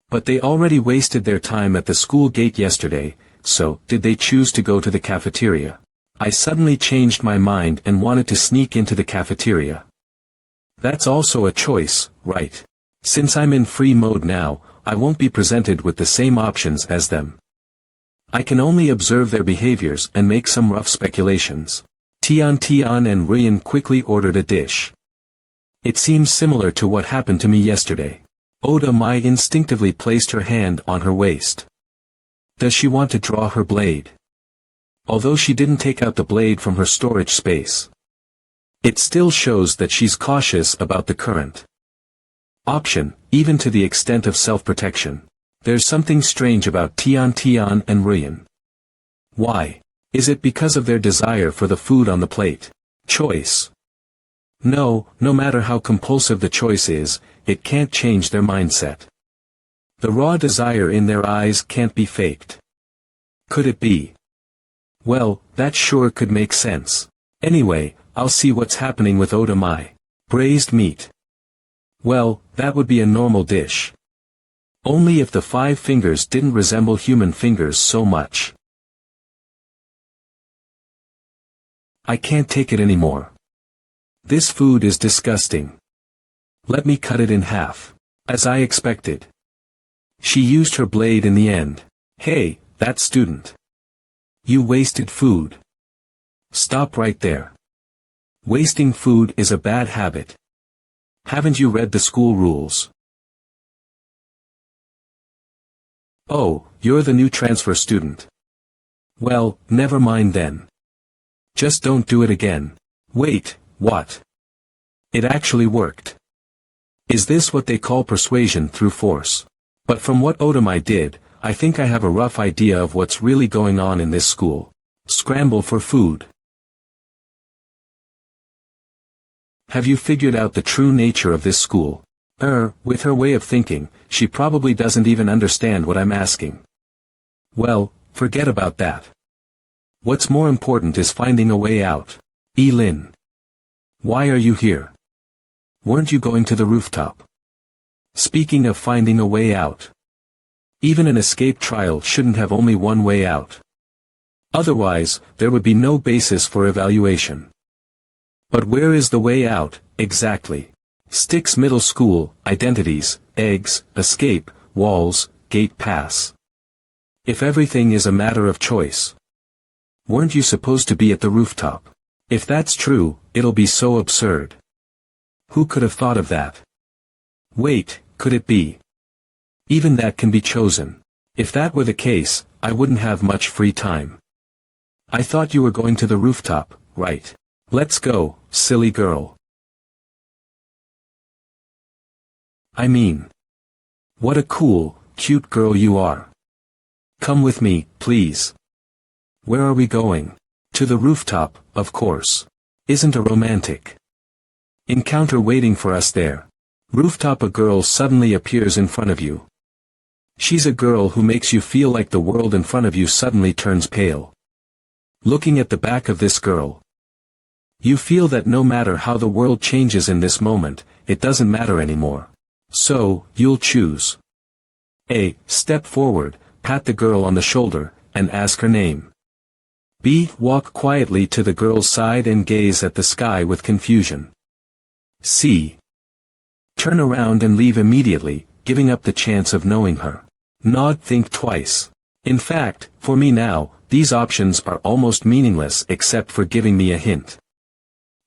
But they already wasted their time at the school gate yesterday, so did they choose to go to the cafeteria? I suddenly changed my mind and wanted to sneak into the cafeteria. That's also a choice, right? Since I'm in free mode now, I won't be presented with the same options as them. I can only observe their behaviors and make some rough speculations. Tian Tian and Ryan quickly ordered a dish. It seems similar to what happened to me yesterday. Oda Mai instinctively placed her hand on her waist. Does she want to draw her blade? Although she didn't take out the blade from her storage space, it still shows that she's cautious about the current. option, even to the extent of self-protection. There's something strange about Tian and Ruyan. Why? Is it because of their desire for the food on the plate? Choice. No matter how compulsive the choice is, it can't change their mindset. The raw desire in their eyes can't be faked. Could it be? Well, that sure could make sense. Anyway, I'll see what's happening with Otamai. Braised meat. Well, that would be a normal dish. Only if the 5 fingers didn't resemble human fingers so much. I can't take it anymore. This food is disgusting. Let me cut it in half. As I expected. She used her blade in the end. Hey, that student. You wasted food. Stop right there. Wasting food is a bad habit. Haven't you read the school rules? Oh, you're the new transfer student. Well, never mind then. Just don't do it again. Wait, what? It actually worked. Is this what they call persuasion through force? But from what Otamai did, I think I have a rough idea of what's really going on in this school. Scramble for food. Have you figured out the true nature of this school? With her way of thinking, she probably doesn't even understand what I'm asking. Well, forget about that. What's more important is finding a way out. Lin. Why are you here? Weren't you going to the rooftop? Speaking of finding a way out. Even an escape trial shouldn't have only one way out. Otherwise, there would be no basis for evaluation. But where is the way out, exactly? Styx Middle School, identities, eggs, escape, walls, gate pass. If everything is a matter of choice. Weren't you supposed to be at the rooftop? If that's true, it'll be so absurd. Who could have thought of that? Wait, could it be? Even that can be chosen. If that were the case, I wouldn't have much free time. I thought you were going to the rooftop, right? Let's go, silly girl. I mean. What a cool, cute girl you are. Come with me, please. Where are we going? To the rooftop, of course. Isn't a romantic encounter waiting for us there? Rooftop. A girl suddenly appears in front of you. She's a girl who makes you feel like the world in front of you suddenly turns pale. Looking at the back of this girl, you feel that no matter how the world changes in this moment, it doesn't matter anymore. So, you'll choose. A. Step forward, pat the girl on the shoulder, and ask her name. B. Walk quietly to the girl's side and gaze at the sky with confusion. C. Turn around and leave immediately, giving up the chance of knowing her. Nod. Think twice. In fact, for me now, these options are almost meaningless except for giving me a hint.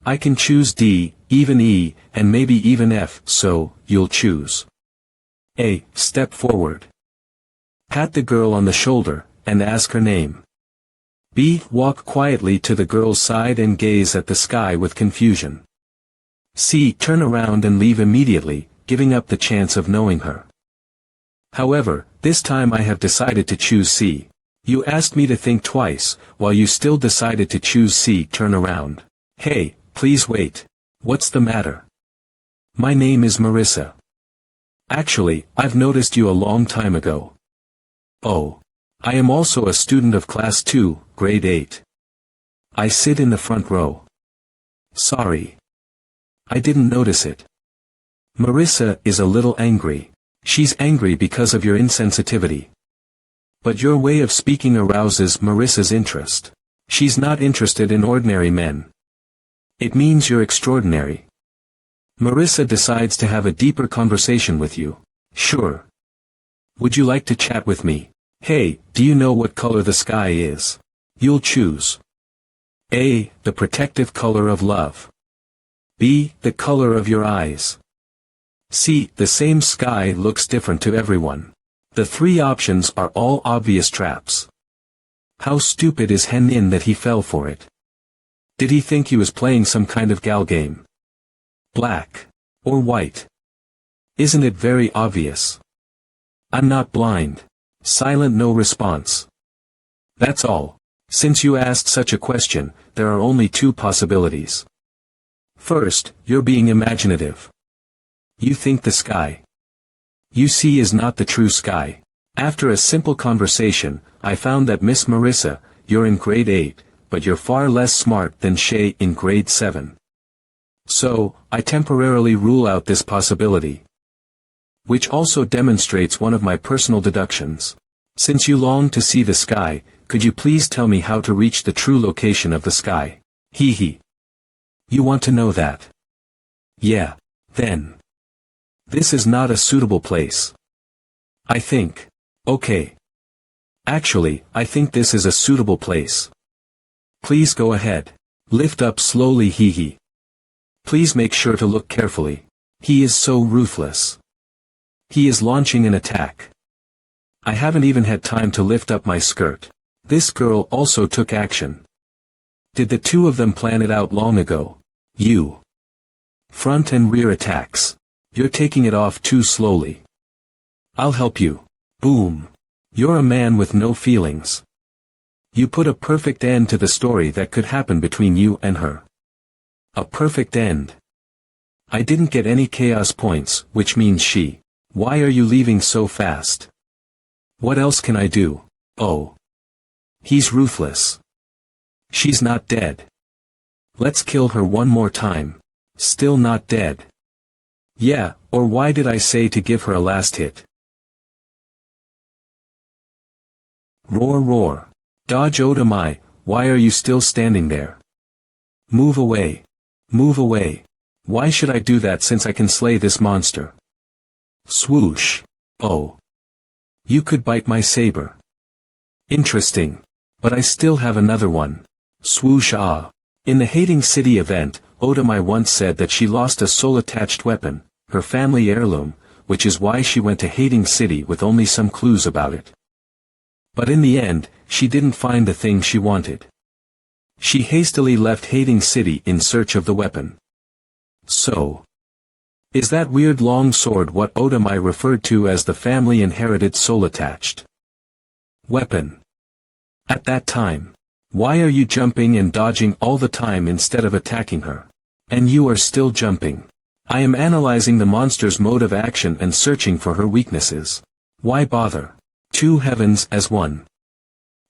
I can choose D, even E, and maybe even F, so, you'll choose. A. Step forward. Pat the girl on the shoulder, and ask her name. B. Walk quietly to the girl's side and gaze at the sky with confusion. C. Turn around and leave immediately, giving up the chance of knowing her. However, this time I have decided to choose C. You asked me to think twice, while you still decided to choose C. Turn around. Hey, please wait. What's the matter? My name is Marissa. Actually, I've noticed you a long time ago. Oh. I am also a student of Class 2, Grade 8. I sit in the front row. Sorry. I didn't notice it. Marissa is a little angry. She's angry because of your insensitivity. But your way of speaking arouses Marissa's interest. She's not interested in ordinary men. It means you're extraordinary. Marissa decides to have a deeper conversation with you. Sure. Would you like to chat with me? Hey, do you know what color the sky is? You'll choose. A. The protective color of love. B. The color of your eyes. C. The same sky looks different to everyone. The 3 options are all obvious traps. How stupid is Henin that he fell for it? Did he think he was playing some kind of gal game? Black. Or white? Isn't it very obvious? I'm not blind. Silent no response. That's all. Since you asked such a question, there are only two possibilities. First, you're being imaginative. You think the sky you see is not the true sky. After a simple conversation, I found that Miss Marissa, you're in grade 8, but you're far less smart than Shay in grade 7. So, I temporarily rule out this possibility. Which also demonstrates one of my personal deductions. Since you long to see the sky, could you please tell me how to reach the true location of the sky? Hee hee. You want to know that? Yeah. Then. This is not a suitable place. I think. Okay. Actually, I think this is a suitable place. Please go ahead. Lift up slowly, hee hee. Please make sure to look carefully. He is so ruthless. He is launching an attack. I haven't even had time to lift up my skirt. This girl also took action. Did the two of them plan it out long ago? You. Front and rear attacks. You're taking it off too slowly. I'll help you. Boom. You're a man with no feelings. You put a perfect end to the story that could happen between you and her. A perfect end. I didn't get any chaos points, which means she. Why are you leaving so fast? What else can I do? Oh. He's ruthless. She's not dead. Let's kill her one more time. Still not dead. Yeah, or why did I say to give her a last hit? Roar roar. Dodge Otamai, why are you still standing there? Move away. Move away. Why should I do that since I can slay this monster? Swoosh. Oh. You could bite my saber. Interesting. But I still have another one. Swoosh ah. In the Hating City event, Otamai once said that she lost a soul-attached weapon, her family heirloom, which is why she went to Hating City with only some clues about it. But in the end, she didn't find the thing she wanted. She hastily left Hating City in search of the weapon. So. Is that weird long sword what Otamai referred to as the family-inherited soul-attached weapon? At that time. Why are you jumping and dodging all the time instead of attacking her? And you are still jumping. I am analyzing the monster's mode of action and searching for her weaknesses. Why bother? Two heavens as one.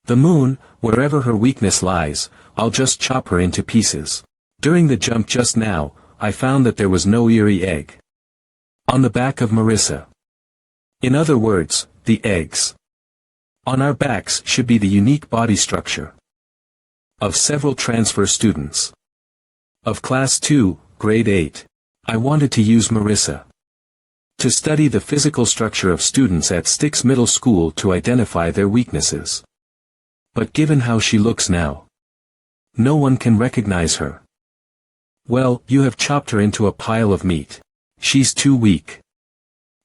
The moon, wherever her weakness lies, I'll just chop her into pieces. During the jump just now, I found that there was no eerie egg on the back of Marissa. In other words, the eggs on our backs should be the unique body structure of several transfer students. Of Class 2, Grade 8. I wanted to use Marissa to study the physical structure of students at Styx Middle School to identify their weaknesses. But given how she looks now, no one can recognize her. Well, you have chopped her into a pile of meat. She's too weak.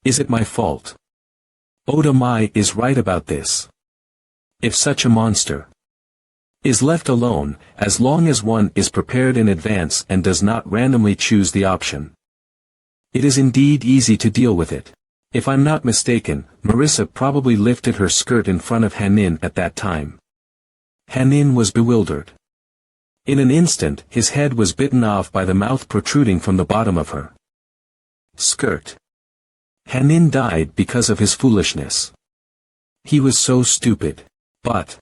Is it my fault? Otamai is right about this. If such a monster is left alone, as long as one is prepared in advance and does not randomly choose the option, it is indeed easy to deal with it. If I'm not mistaken, Marissa probably lifted her skirt in front of Hanin at that time. Hanin was bewildered. In an instant, his head was bitten off by the mouth protruding from the bottom of her skirt. Hanin died because of his foolishness. He was so stupid. But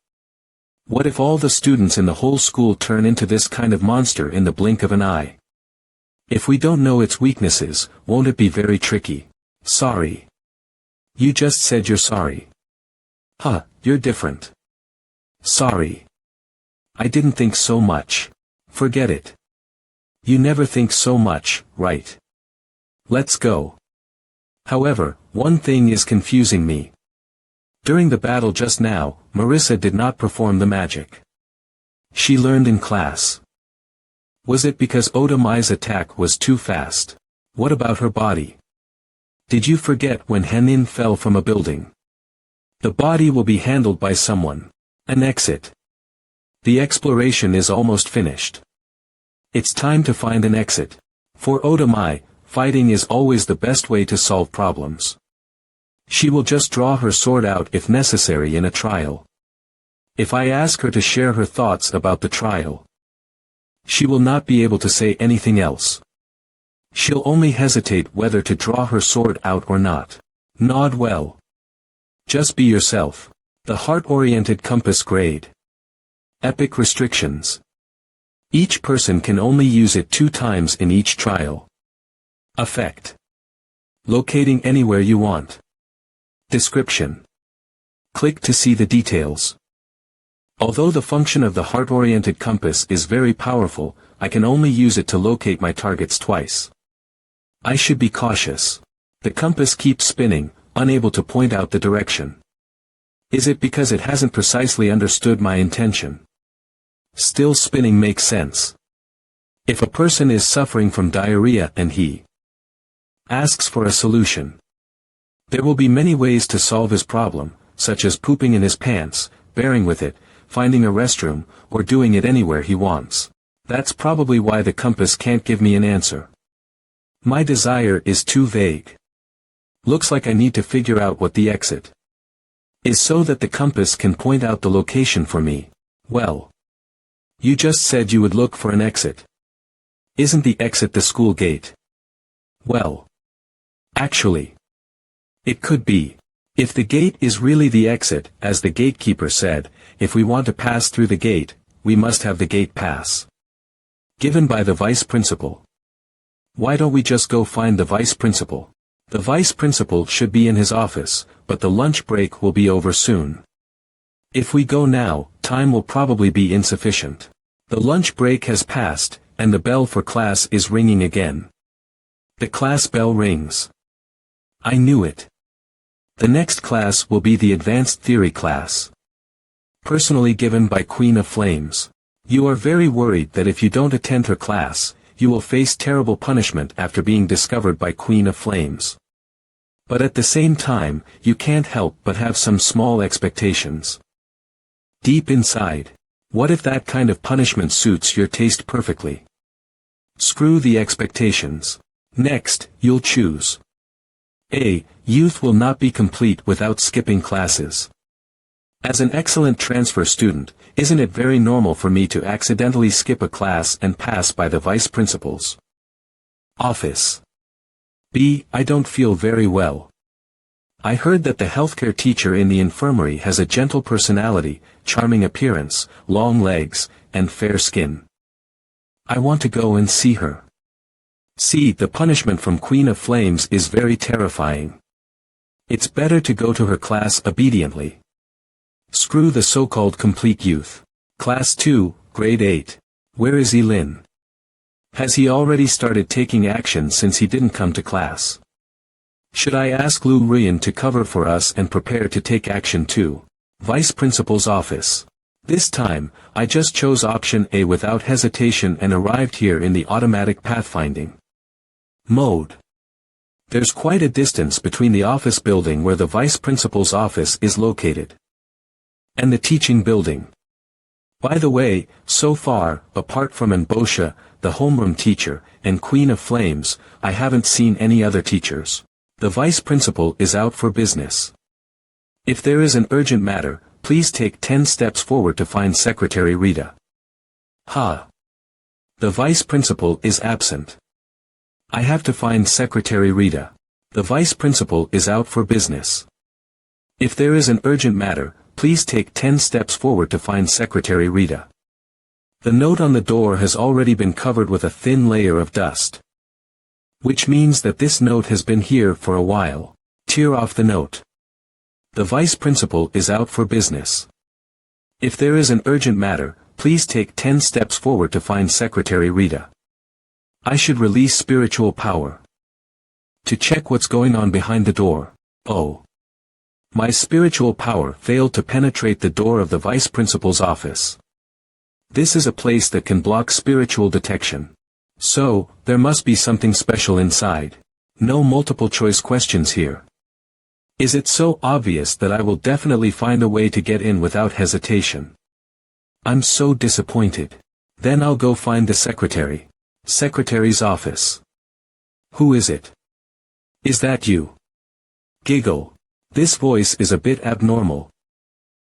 what if all the students in the whole school turn into this kind of monster in the blink of an eye? If we don't know its weaknesses, won't it be very tricky? Sorry. You just said you're sorry. Huh, you're different. Sorry. I didn't think so much. Forget it. You never think so much, right? Let's go. However, one thing is confusing me. During the battle just now, Marissa did not perform the magic she learned in class. Was it because Otamai's attack was too fast? What about her body? Did you forget when Hanin fell from a building? The body will be handled by someone. An exit. The exploration is almost finished. It's time to find an exit. For Otamai, fighting is always the best way to solve problems. She will just draw her sword out if necessary in a trial. If I ask her to share her thoughts about the trial, she will not be able to say anything else. She'll only hesitate whether to draw her sword out or not. Nod well. Just be yourself. The heart-oriented compass grade. Epic restrictions. Each person can only use it 2 times in each trial. Effect. Locating anywhere you want. Description. Click to see the details. Although the function of the heart-oriented compass is very powerful, I can only use it to locate my targets twice. I should be cautious. The compass keeps spinning, unable to point out the direction. Is it because it hasn't precisely understood my intention? Still spinning makes sense. If a person is suffering from diarrhea and he asks for a solution, there will be many ways to solve his problem, such as pooping in his pants, bearing with it, finding a restroom, or doing it anywhere he wants. That's probably why the compass can't give me an answer. My desire is too vague. Looks like I need to figure out what the exit is so that the compass can point out the location for me. Well, you just said you would look for an exit. Isn't the exit the school gate? Well, actually, it could be. If the gate is really the exit, as the gatekeeper said, if we want to pass through the gate, we must have the gate pass given by the vice principal. Why don't we just go find the vice principal? The vice principal should be in his office, but the lunch break will be over soon. If we go now, time will probably be insufficient. The lunch break has passed, and the bell for class is ringing again. The class bell rings. I knew it. The next class will be the advanced theory class, personally given by Queen of Flames. You are very worried that if you don't attend her class, you will face terrible punishment after being discovered by Queen of Flames. But at the same time, you can't help but have some small expectations. Deep inside, what if that kind of punishment suits your taste perfectly? Screw the expectations. Next, you'll choose. A. Youth will not be complete without skipping classes. As an excellent transfer student, isn't it very normal for me to accidentally skip a class and pass by the vice principal's office? B. I don't feel very well. I heard that the healthcare teacher in the infirmary has a gentle personality, charming appearance, long legs, and fair skin. I want to go and see her. C. The punishment from Queen of Flames is very terrifying. It's better to go to her class obediently. Screw the so-called complete youth. Class 2, Grade 8. Where is Elin? Has he already started taking action since he didn't come to class? Should I ask Lu Ruyan to cover for us and prepare to take action too? Vice Principal's office. This time, I just chose option A without hesitation and arrived here in the automatic pathfinding mode. There's quite a distance between the office building where the Vice Principal's office is located and the teaching building. By the way, so far, apart from Anbosha, the homeroom teacher, and Queen of Flames, I haven't seen any other teachers. The vice principal is out for business. If there is an urgent matter, please take 10 steps forward to find Secretary Rita. Ha! The vice principal is absent. I have to find Secretary Rita. The vice principal is out for business. If there is an urgent matter, please take 10 steps forward to find Secretary Rita. The note on the door has already been covered with a thin layer of dust, which means that this note has been here for a while. Tear off the note. The vice principal is out for business. If there is an urgent matter, please take 10 steps forward to find Secretary Rita. I should release spiritual power to check what's going on behind the door. Oh. My spiritual power failed to penetrate the door of the vice principal's office. This is a place that can block spiritual detection. So, there must be something special inside. No multiple choice questions here. Is it so obvious that I will definitely find a way to get in without hesitation? I'm so disappointed. Then I'll go find the secretary. Secretary's office. Who is it? Is that you? Giggle. This voice is a bit abnormal.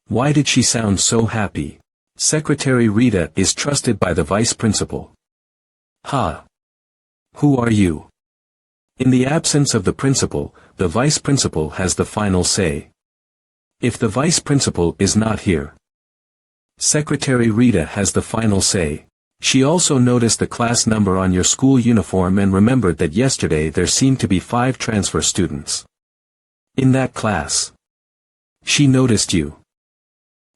Why did she sound so happy? Secretary Rita is trusted by the vice principal. Ha! Who are you? In the absence of the principal, the vice principal has the final say. If the vice principal is not here, Secretary Rita has the final say. She also noticed the class number on your school uniform and remembered that yesterday there seemed to be 5 transfer students in that class. She noticed you.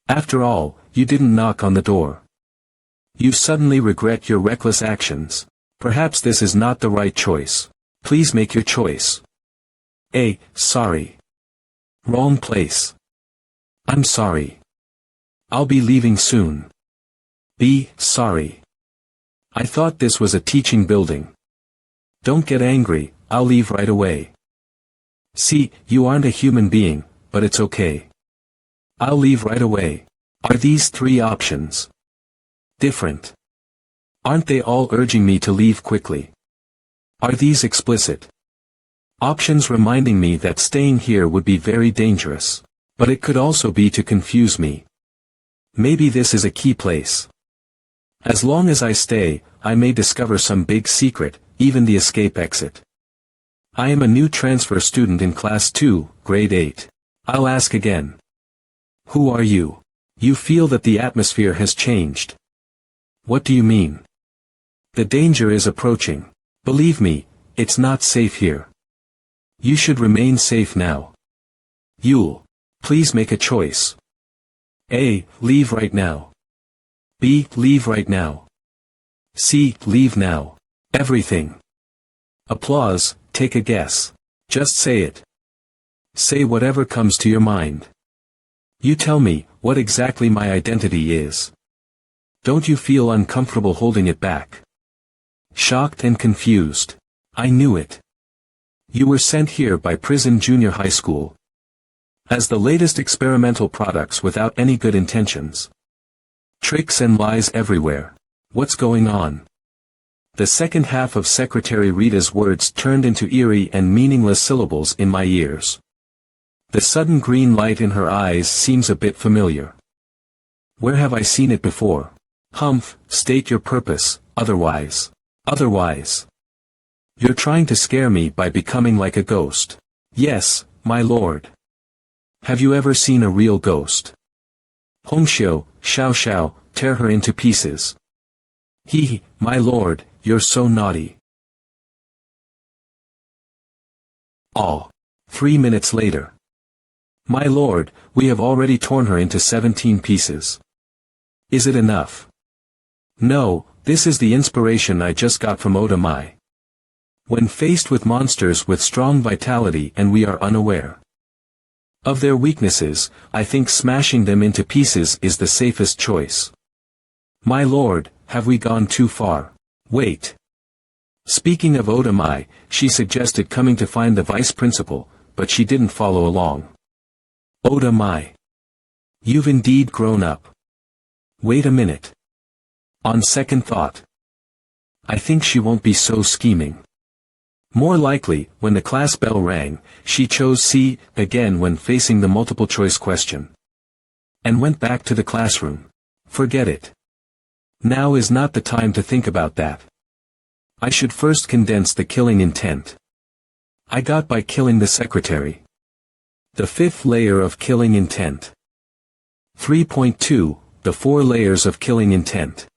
After all, you didn't knock on the door. You suddenly regret your reckless actions. Perhaps this is not the right choice. Please make your choice. A. Sorry. Wrong place. I'm sorry. I'll be leaving soon. B. Sorry. I thought this was a teaching building. Don't get angry, I'll leave right away. C. You aren't a human being, but it's okay. I'll leave right away. Are these 3 options different? Aren't they all urging me to leave quickly? Are these explicit options reminding me that staying here would be very dangerous? But it could also be to confuse me. Maybe this is a key place. As long as I stay, I may discover some big secret, even the escape exit. I am a new transfer student in Class 2, Grade 8. I'll ask again. Who are you? You feel that the atmosphere has changed. What do you mean? The danger is approaching. Believe me, it's not safe here. You should remain safe now. You'll please make a choice. A. Leave right now. B. Leave right now. C. Leave now. Everything. Applause. Take a guess. Just say it. Say whatever comes to your mind. You tell me what exactly my identity is. Don't you feel uncomfortable holding it back? Shocked and confused. I knew it. You were sent here by Prison Junior High School as the latest experimental products without any good intentions. Tricks and lies everywhere. What's going on? The second half of Secretary Rita's words turned into eerie and meaningless syllables in my ears. The sudden green light in her eyes seems a bit familiar. Where have I seen it before? Humph, state your purpose, otherwise. Otherwise. You're trying to scare me by becoming like a ghost. Yes, my lord. Have you ever seen a real ghost? Hongxiu, Xiao Xiao, tear her into pieces. My lord, you're so naughty. All. 3 minutes later. My lord, we have already torn her into 17 pieces. Is it enough? No, this is the inspiration I just got from Oda Mai. When faced with monsters with strong vitality and we are unaware of their weaknesses, I think smashing them into pieces is the safest choice. My lord, have we gone too far? Wait. Speaking of Oda Mai, she suggested coming to find the vice principal, but she didn't follow along. Oda Mai. You've indeed grown up. Wait a minute. On second thought, I think she won't be so scheming. More likely, when the class bell rang, she chose C again when facing the multiple choice question. And went back to the classroom. Forget it. Now is not the time to think about that. I should first condense the killing intent. I got by killing the secretary. The 5th layer of killing intent. 3.2, the 4 layers of killing intent.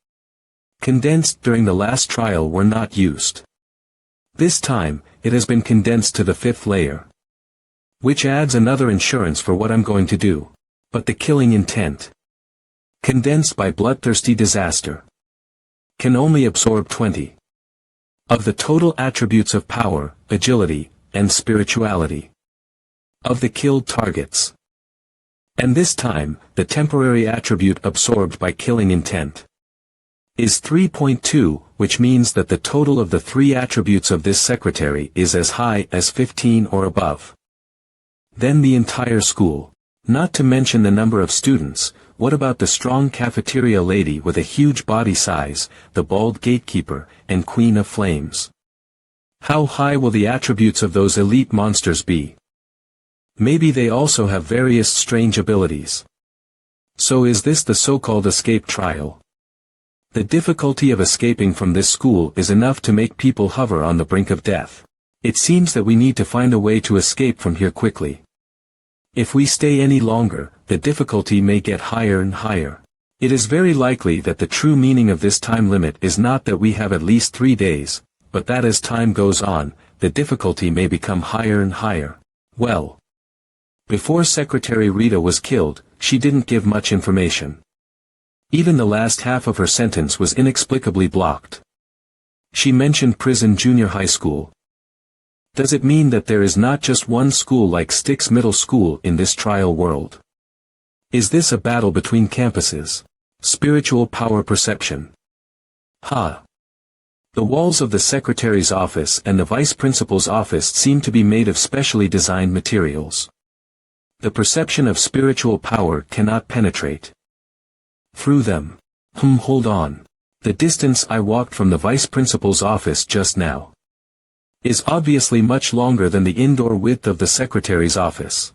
Condensed during the last trial were not used. This time, it has been condensed to the 5th layer. Which adds another insurance for what I'm going to do. But the killing intent, condensed by bloodthirsty disaster, can only absorb 20 of the total attributes of power, agility, and spirituality of the killed targets. And this time, the temporary attribute absorbed by killing intent is 3.2, which means that the total of the 3 attributes of this secretary is as high as 15 or above. Then the entire school. Not to mention the number of students, what about the strong cafeteria lady with a huge body size, the bald gatekeeper, and queen of flames? How high will the attributes of those elite monsters be? Maybe they also have various strange abilities. So is this the so-called escape trial? The difficulty of escaping from this school is enough to make people hover on the brink of death. It seems that we need to find a way to escape from here quickly. If we stay any longer, the difficulty may get higher and higher. It is very likely that the true meaning of this time limit is not that we have at least 3 days, but that as time goes on, the difficulty may become higher and higher. Well, before Secretary Rita was killed, she didn't give much information. Even the last half of her sentence was inexplicably blocked. She mentioned prison junior high school. Does it mean that there is not just one school like Styx Middle School in this trial world? Is this a battle between campuses? Spiritual power perception. The walls of the secretary's office and the vice principal's office seem to be made of specially designed materials. The perception of spiritual power cannot penetrate through them. Hold on. The distance I walked from the vice principal's office just now is obviously much longer than the indoor width of the secretary's office.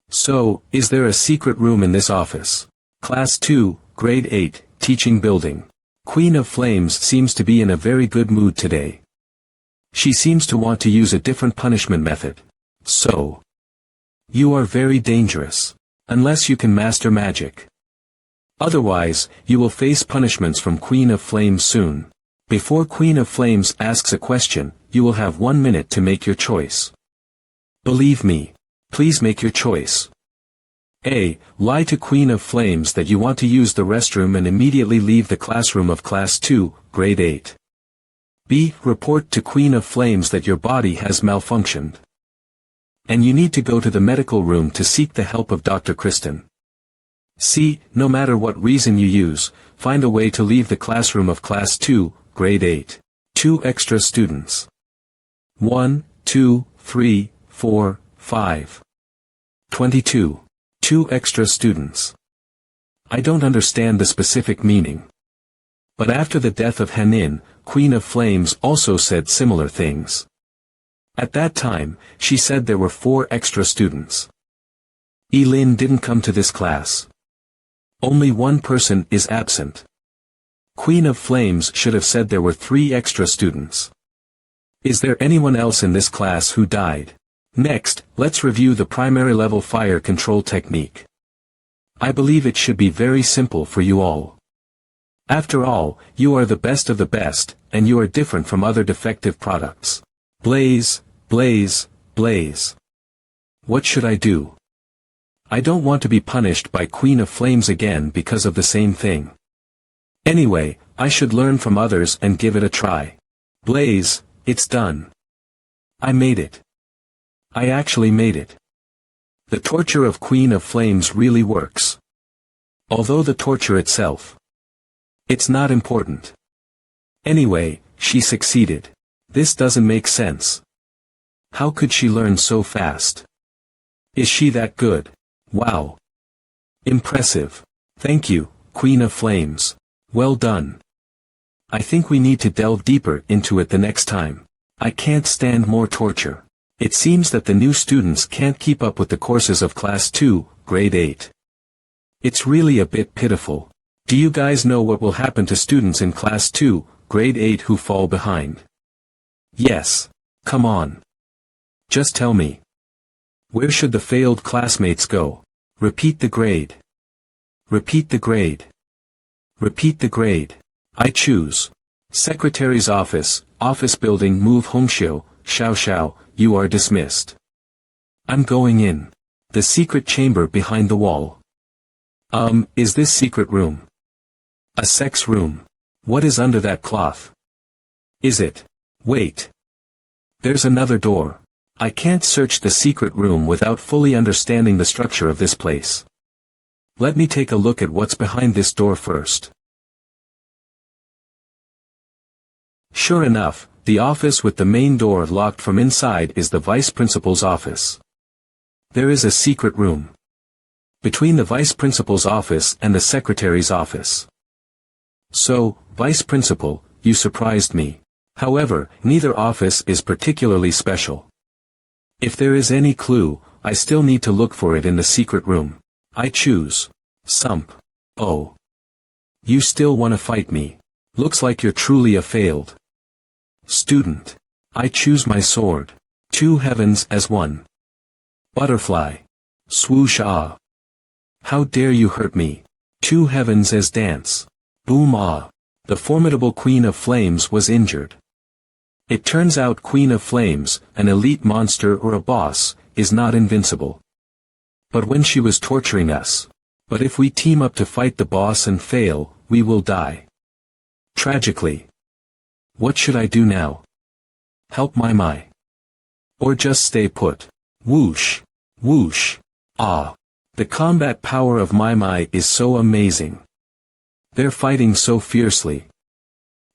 So, is there a secret room in this office? Class 2, Grade 8, Teaching Building. Queen of Flames seems to be in a very good mood today. She seems to want to use a different punishment method. So, you are very dangerous. Unless you can master magic. Otherwise, you will face punishments from Queen of Flames soon. Before Queen of Flames asks a question, you will have 1 minute to make your choice. Believe me. Please make your choice. A. Lie to Queen of Flames that you want to use the restroom and immediately leave the classroom of Class 2, Grade 8. B. Report to Queen of Flames that your body has malfunctioned. And you need to go to the medical room to seek the help of Dr. Kristen. C. No matter what reason you use, find a way to leave the classroom of Class 2, Grade 8. 2 extra students. 1, 2, 3, 4, 5. 22. 2 extra students. I don't understand the specific meaning. But after the death of Hanin, Queen of Flames also said similar things. At that time, she said there were 4 extra students. Elin didn't come to this class. Only one person is absent. Queen of Flames should have said there were 3 extra students. Is there anyone else in this class who died? Next, let's review the primary level fire control technique. I believe it should be very simple for you all. After all, you are the best of the best, and you are different from other defective products. Blaze, blaze, blaze. What should I do? I don't want to be punished by Queen of Flames again because of the same thing. Anyway, I should learn from others and give it a try. Blaze, it's done. I made it. I actually made it. The torture of Queen of Flames really works. Although the torture itself, it's not important. Anyway, she succeeded. This doesn't make sense. How could she learn so fast? Is she that good? Wow. Impressive. Thank you, Queen of Flames. Well done. I think we need to delve deeper into it the next time. I can't stand more torture. It seems that the new students can't keep up with the courses of Class 2, Grade 8. It's really a bit pitiful. Do you guys know what will happen to students in Class 2, Grade 8 who fall behind? Yes. Come on. Just tell me. Where should the failed classmates go? Repeat the grade. Repeat the grade. Repeat the grade. I choose. Secretary's office, office building move Hongxiu, Xiao Xiao, you are dismissed. I'm going in. The secret chamber behind the wall. Is this secret room? A sex room. What is under that cloth? Is it? Wait. There's another door. I can't search the secret room without fully understanding the structure of this place. Let me take a look at what's behind this door first. Sure enough, the office with the main door locked from inside is the vice principal's office. There is a secret room between the vice principal's office and the secretary's office. So, vice principal, you surprised me. However, neither office is particularly special. If there is any clue, I still need to look for it in the secret room. I choose Sump. Oh. You still want to fight me. Looks like you're truly a failed student. I choose my sword. Two heavens as one. Butterfly. Swoosh ah. How dare you hurt me. Two heavens as dance. Boom ah. The formidable Queen of Flames was injured. It turns out Queen of Flames, an elite monster or a boss, is not invincible. But when she was torturing us. But if we team up to fight the boss and fail, we will die. Tragically. What should I do now? Help Mai. Or just stay put. Whoosh. Whoosh. Ah. The combat power of Mai is so amazing. They're fighting so fiercely.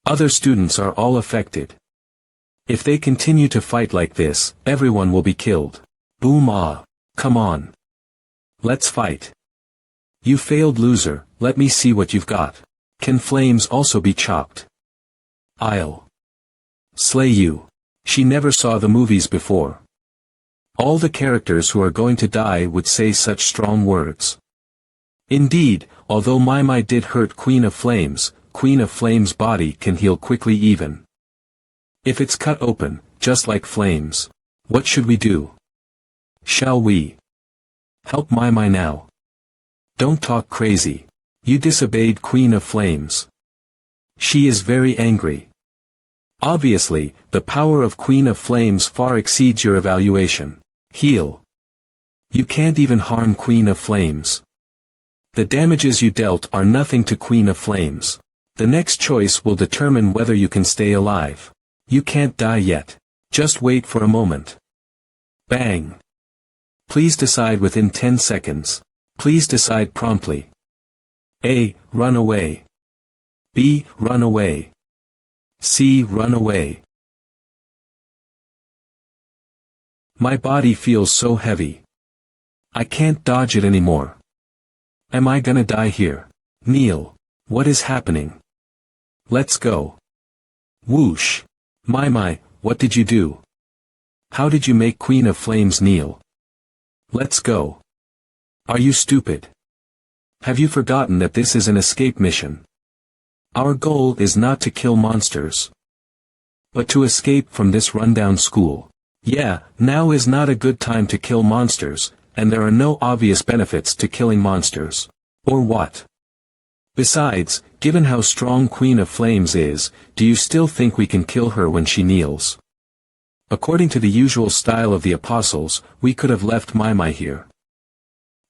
Other students are all affected. If they continue to fight like this, everyone will be killed. Boom ah. Come on. Let's fight. You failed loser, let me see what you've got. Can flames also be chopped? I'll slay you. She never saw the movies before. All the characters who are going to die would say such strong words. Indeed, although Mai did hurt Queen of Flames' body can heal quickly even if it's cut open, just like flames. What should we do? Shall we help Mai now? Don't talk crazy. You disobeyed Queen of Flames. She is very angry. Obviously, the power of Queen of Flames far exceeds your evaluation. Heal. You can't even harm Queen of Flames. The damages you dealt are nothing to Queen of Flames. The next choice will determine whether you can stay alive. You can't die yet. Just wait for a moment. Bang. Please decide within 10 seconds. Please decide promptly. A. Run away. B. Run away. C. Run away. My body feels so heavy. I can't dodge it anymore. Am I gonna die here? Kneel. What is happening? Let's go. Whoosh. Mai, what did you do? How did you make Queen of Flames kneel? Let's go. Are you stupid? Have you forgotten that this is an escape mission? Our goal is not to kill monsters, but to escape from this rundown school. Yeah, now is not a good time to kill monsters, and there are no obvious benefits to killing monsters. Or what? Besides, given how strong Queen of Flames is, do you still think we can kill her when she kneels? According to the usual style of the apostles, we could have left Mai here.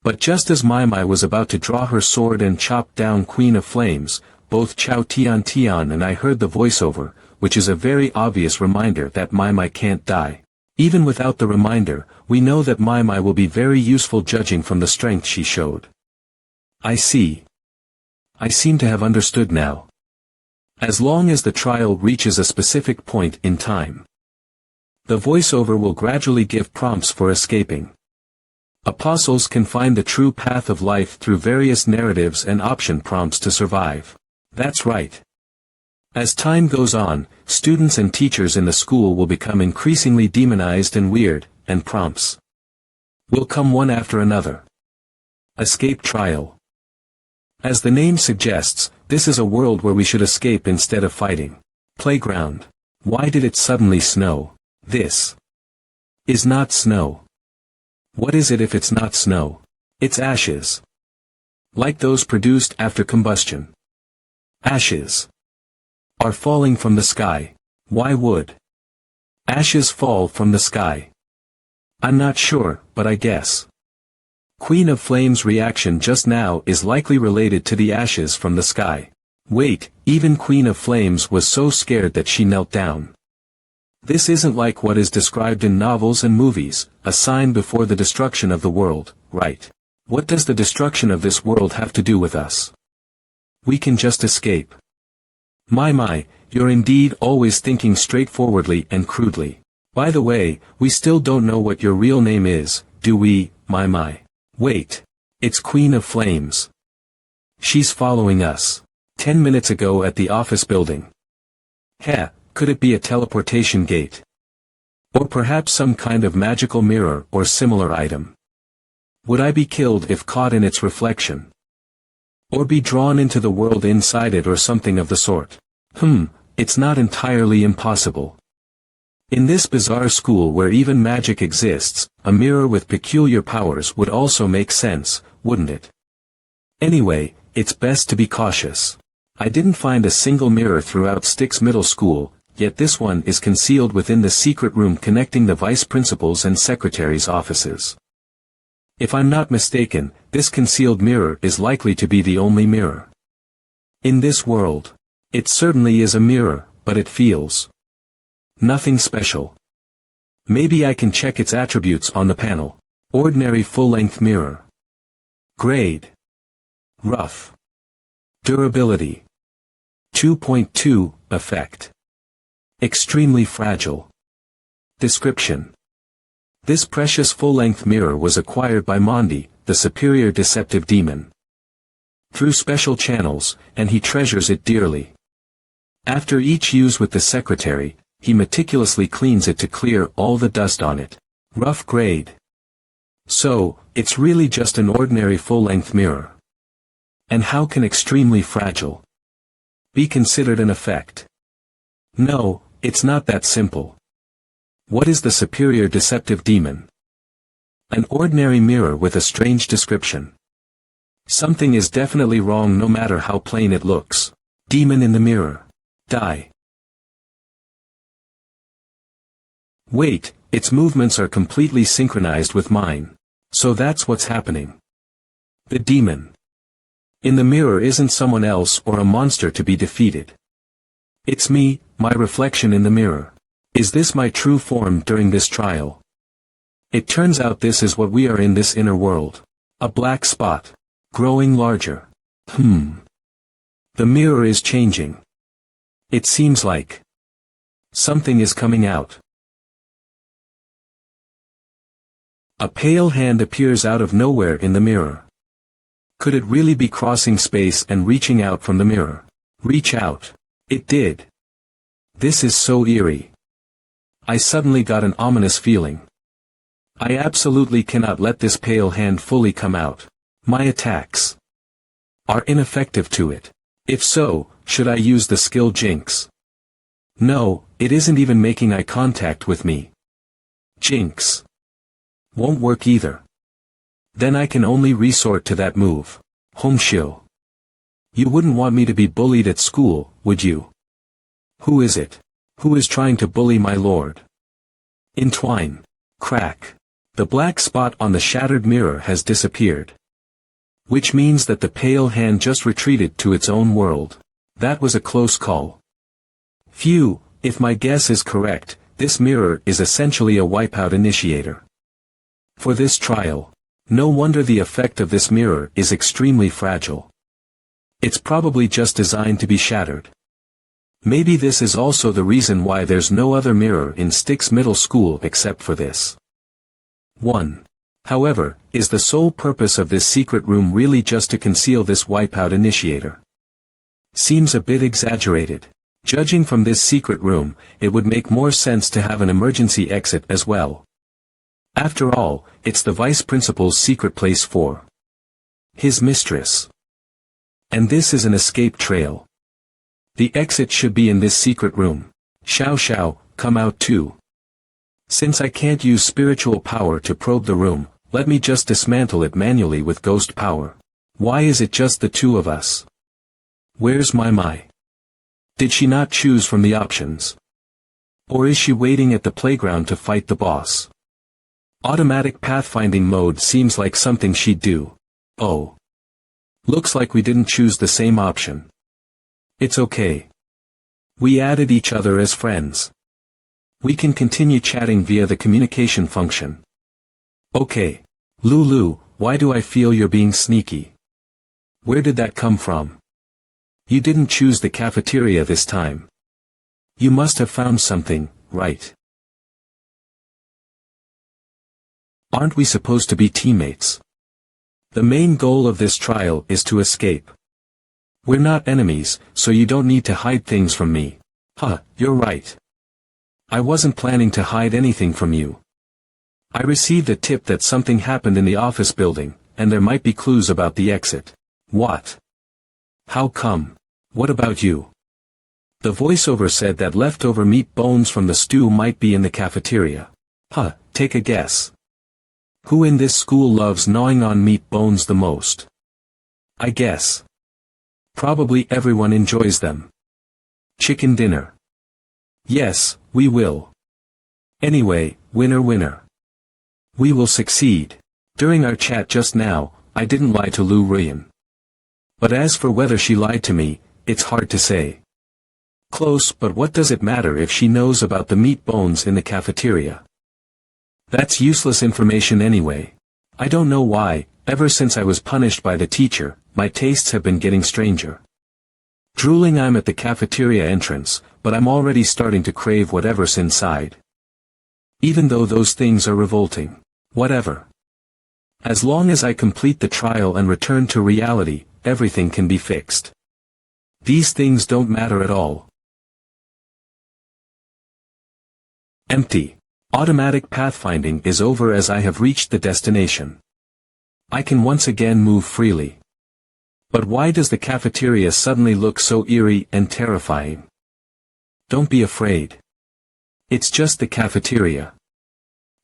But just as Mai was about to draw her sword and chop down Queen of Flames, both Chao Tian and I heard the voiceover, which is a very obvious reminder that Mai can't die. Even without the reminder, we know that Mai will be very useful judging from the strength she showed. I see. I seem to have understood now. As long as the trial reaches a specific point in time, the voiceover will gradually give prompts for escaping. Apostles can find the true path of life through various narratives and option prompts to survive. That's right. As time goes on, students and teachers in the school will become increasingly demonized and weird, and prompts will come one after another. Escape trial. As the name suggests, this is a world where we should escape instead of fighting. Playground. Why did it suddenly snow? This is not snow. What is it if it's not snow? It's ashes. Like those produced after combustion. Ashes are falling from the sky. Why would ashes fall from the sky? I'm not sure, but I guess Queen of Flames' reaction just now is likely related to the ashes from the sky. Wait, even Queen of Flames was so scared that she knelt down. This isn't like what is described in novels and movies, a sign before the destruction of the world, right? What does the destruction of this world have to do with us? We can just escape. Mai, you're indeed always thinking straightforwardly and crudely. By the way, we still don't know what your real name is, do we, Mai? Wait. It's Queen of Flames. She's following us. 10 minutes ago at the office building. Heh, Could it be a teleportation gate? Or perhaps some kind of magical mirror or similar item? Would I be killed if caught in its reflection? Or be drawn into the world inside it or something of the sort? It's not entirely impossible. In this bizarre school where even magic exists, a mirror with peculiar powers would also make sense, wouldn't it? Anyway, it's best to be cautious. I didn't find a single mirror throughout Styx Middle School, yet this one is concealed within the secret room connecting the vice principal's and secretary's offices. If I'm not mistaken, this concealed mirror is likely to be the only mirror in this world. It certainly is a mirror, but it feels nothing special. Maybe I can check its attributes on the panel. Ordinary full-length mirror. Grade. Rough. Durability. 2.2, effect. Extremely fragile. Description. This precious full-length mirror was acquired by Mondi, the superior deceptive demon, through special channels, and he treasures it dearly. After each use with the secretary, he meticulously cleans it to clear all the dust on it. Rough grade. So, it's really just an ordinary full-length mirror. And how can extremely fragile be considered an effect? No, it's not that simple. What is the superior deceptive demon? An ordinary mirror with a strange description. Something is definitely wrong no matter how plain it looks. Demon in the mirror. Die. Wait, its movements are completely synchronized with mine. So that's what's happening. The demon in the mirror isn't someone else or a monster to be defeated. It's me, my reflection in the mirror. Is this my true form during this trial? It turns out this is what we are in this inner world. A black spot. Growing larger. The mirror is changing. It seems like something is coming out. A pale hand appears out of nowhere in the mirror. Could it really be crossing space and reaching out from the mirror? Reach out. It did. This is so eerie. I suddenly got an ominous feeling. I absolutely cannot let this pale hand fully come out. My attacks are ineffective to it. If so, should I use the skill Jinx? No, it isn't even making eye contact with me. Jinx won't work either. Then I can only resort to that move. Homeshio. You wouldn't want me to be bullied at school, would you? Who is it? Who is trying to bully my lord? Entwine. Crack. The black spot on the shattered mirror has disappeared. Which means that the pale hand just retreated to its own world. That was a close call. Phew, if my guess is correct, this mirror is essentially a wipeout initiator. For this trial. No wonder the effect of this mirror is extremely fragile. It's probably just designed to be shattered. Maybe this is also the reason why there's no other mirror in Styx Middle School except for this 1. However, is the sole purpose of this secret room really just to conceal this wipeout initiator? Seems a bit exaggerated. Judging from this secret room, it would make more sense to have an emergency exit as well. After all, it's the vice principal's secret place for his mistress. And this is an escape trail. The exit should be in this secret room. Xiao Xiao, come out too. Since I can't use spiritual power to probe the room, let me just dismantle it manually with ghost power. Why is it just the two of us? Where's Mai? Did she not choose from the options? Or is she waiting at the playground to fight the boss? Automatic pathfinding mode seems like something she'd do. Oh. Looks like we didn't choose the same option. It's okay. We added each other as friends. We can continue chatting via the communication function. Okay. Lulu, why do I feel you're being sneaky? Where did that come from? You didn't choose the cafeteria this time. You must have found something, right? Aren't we supposed to be teammates? The main goal of this trial is to escape. We're not enemies, so you don't need to hide things from me. You're right. I wasn't planning to hide anything from you. I received a tip that something happened in the office building, and there might be clues about the exit. What? How come? What about you? The voiceover said that leftover meat bones from the stew might be in the cafeteria. Take a guess. Who in this school loves gnawing on meat bones the most? I guess. Probably everyone enjoys them. Chicken dinner. Yes, we will. Anyway, winner winner. We will succeed. During our chat just now, I didn't lie to Lu Ruyan. But as for whether she lied to me, it's hard to say. Close, but what does it matter if she knows about the meat bones in the cafeteria? That's useless information anyway. I don't know why, ever since I was punished by the teacher, my tastes have been getting stranger. Drooling, I'm at the cafeteria entrance, but I'm already starting to crave whatever's inside. Even though those things are revolting. Whatever. As long as I complete the trial and return to reality, everything can be fixed. These things don't matter at all. Empty. Automatic pathfinding is over as I have reached the destination. I can once again move freely. But why does the cafeteria suddenly look so eerie and terrifying? Don't be afraid. It's just the cafeteria.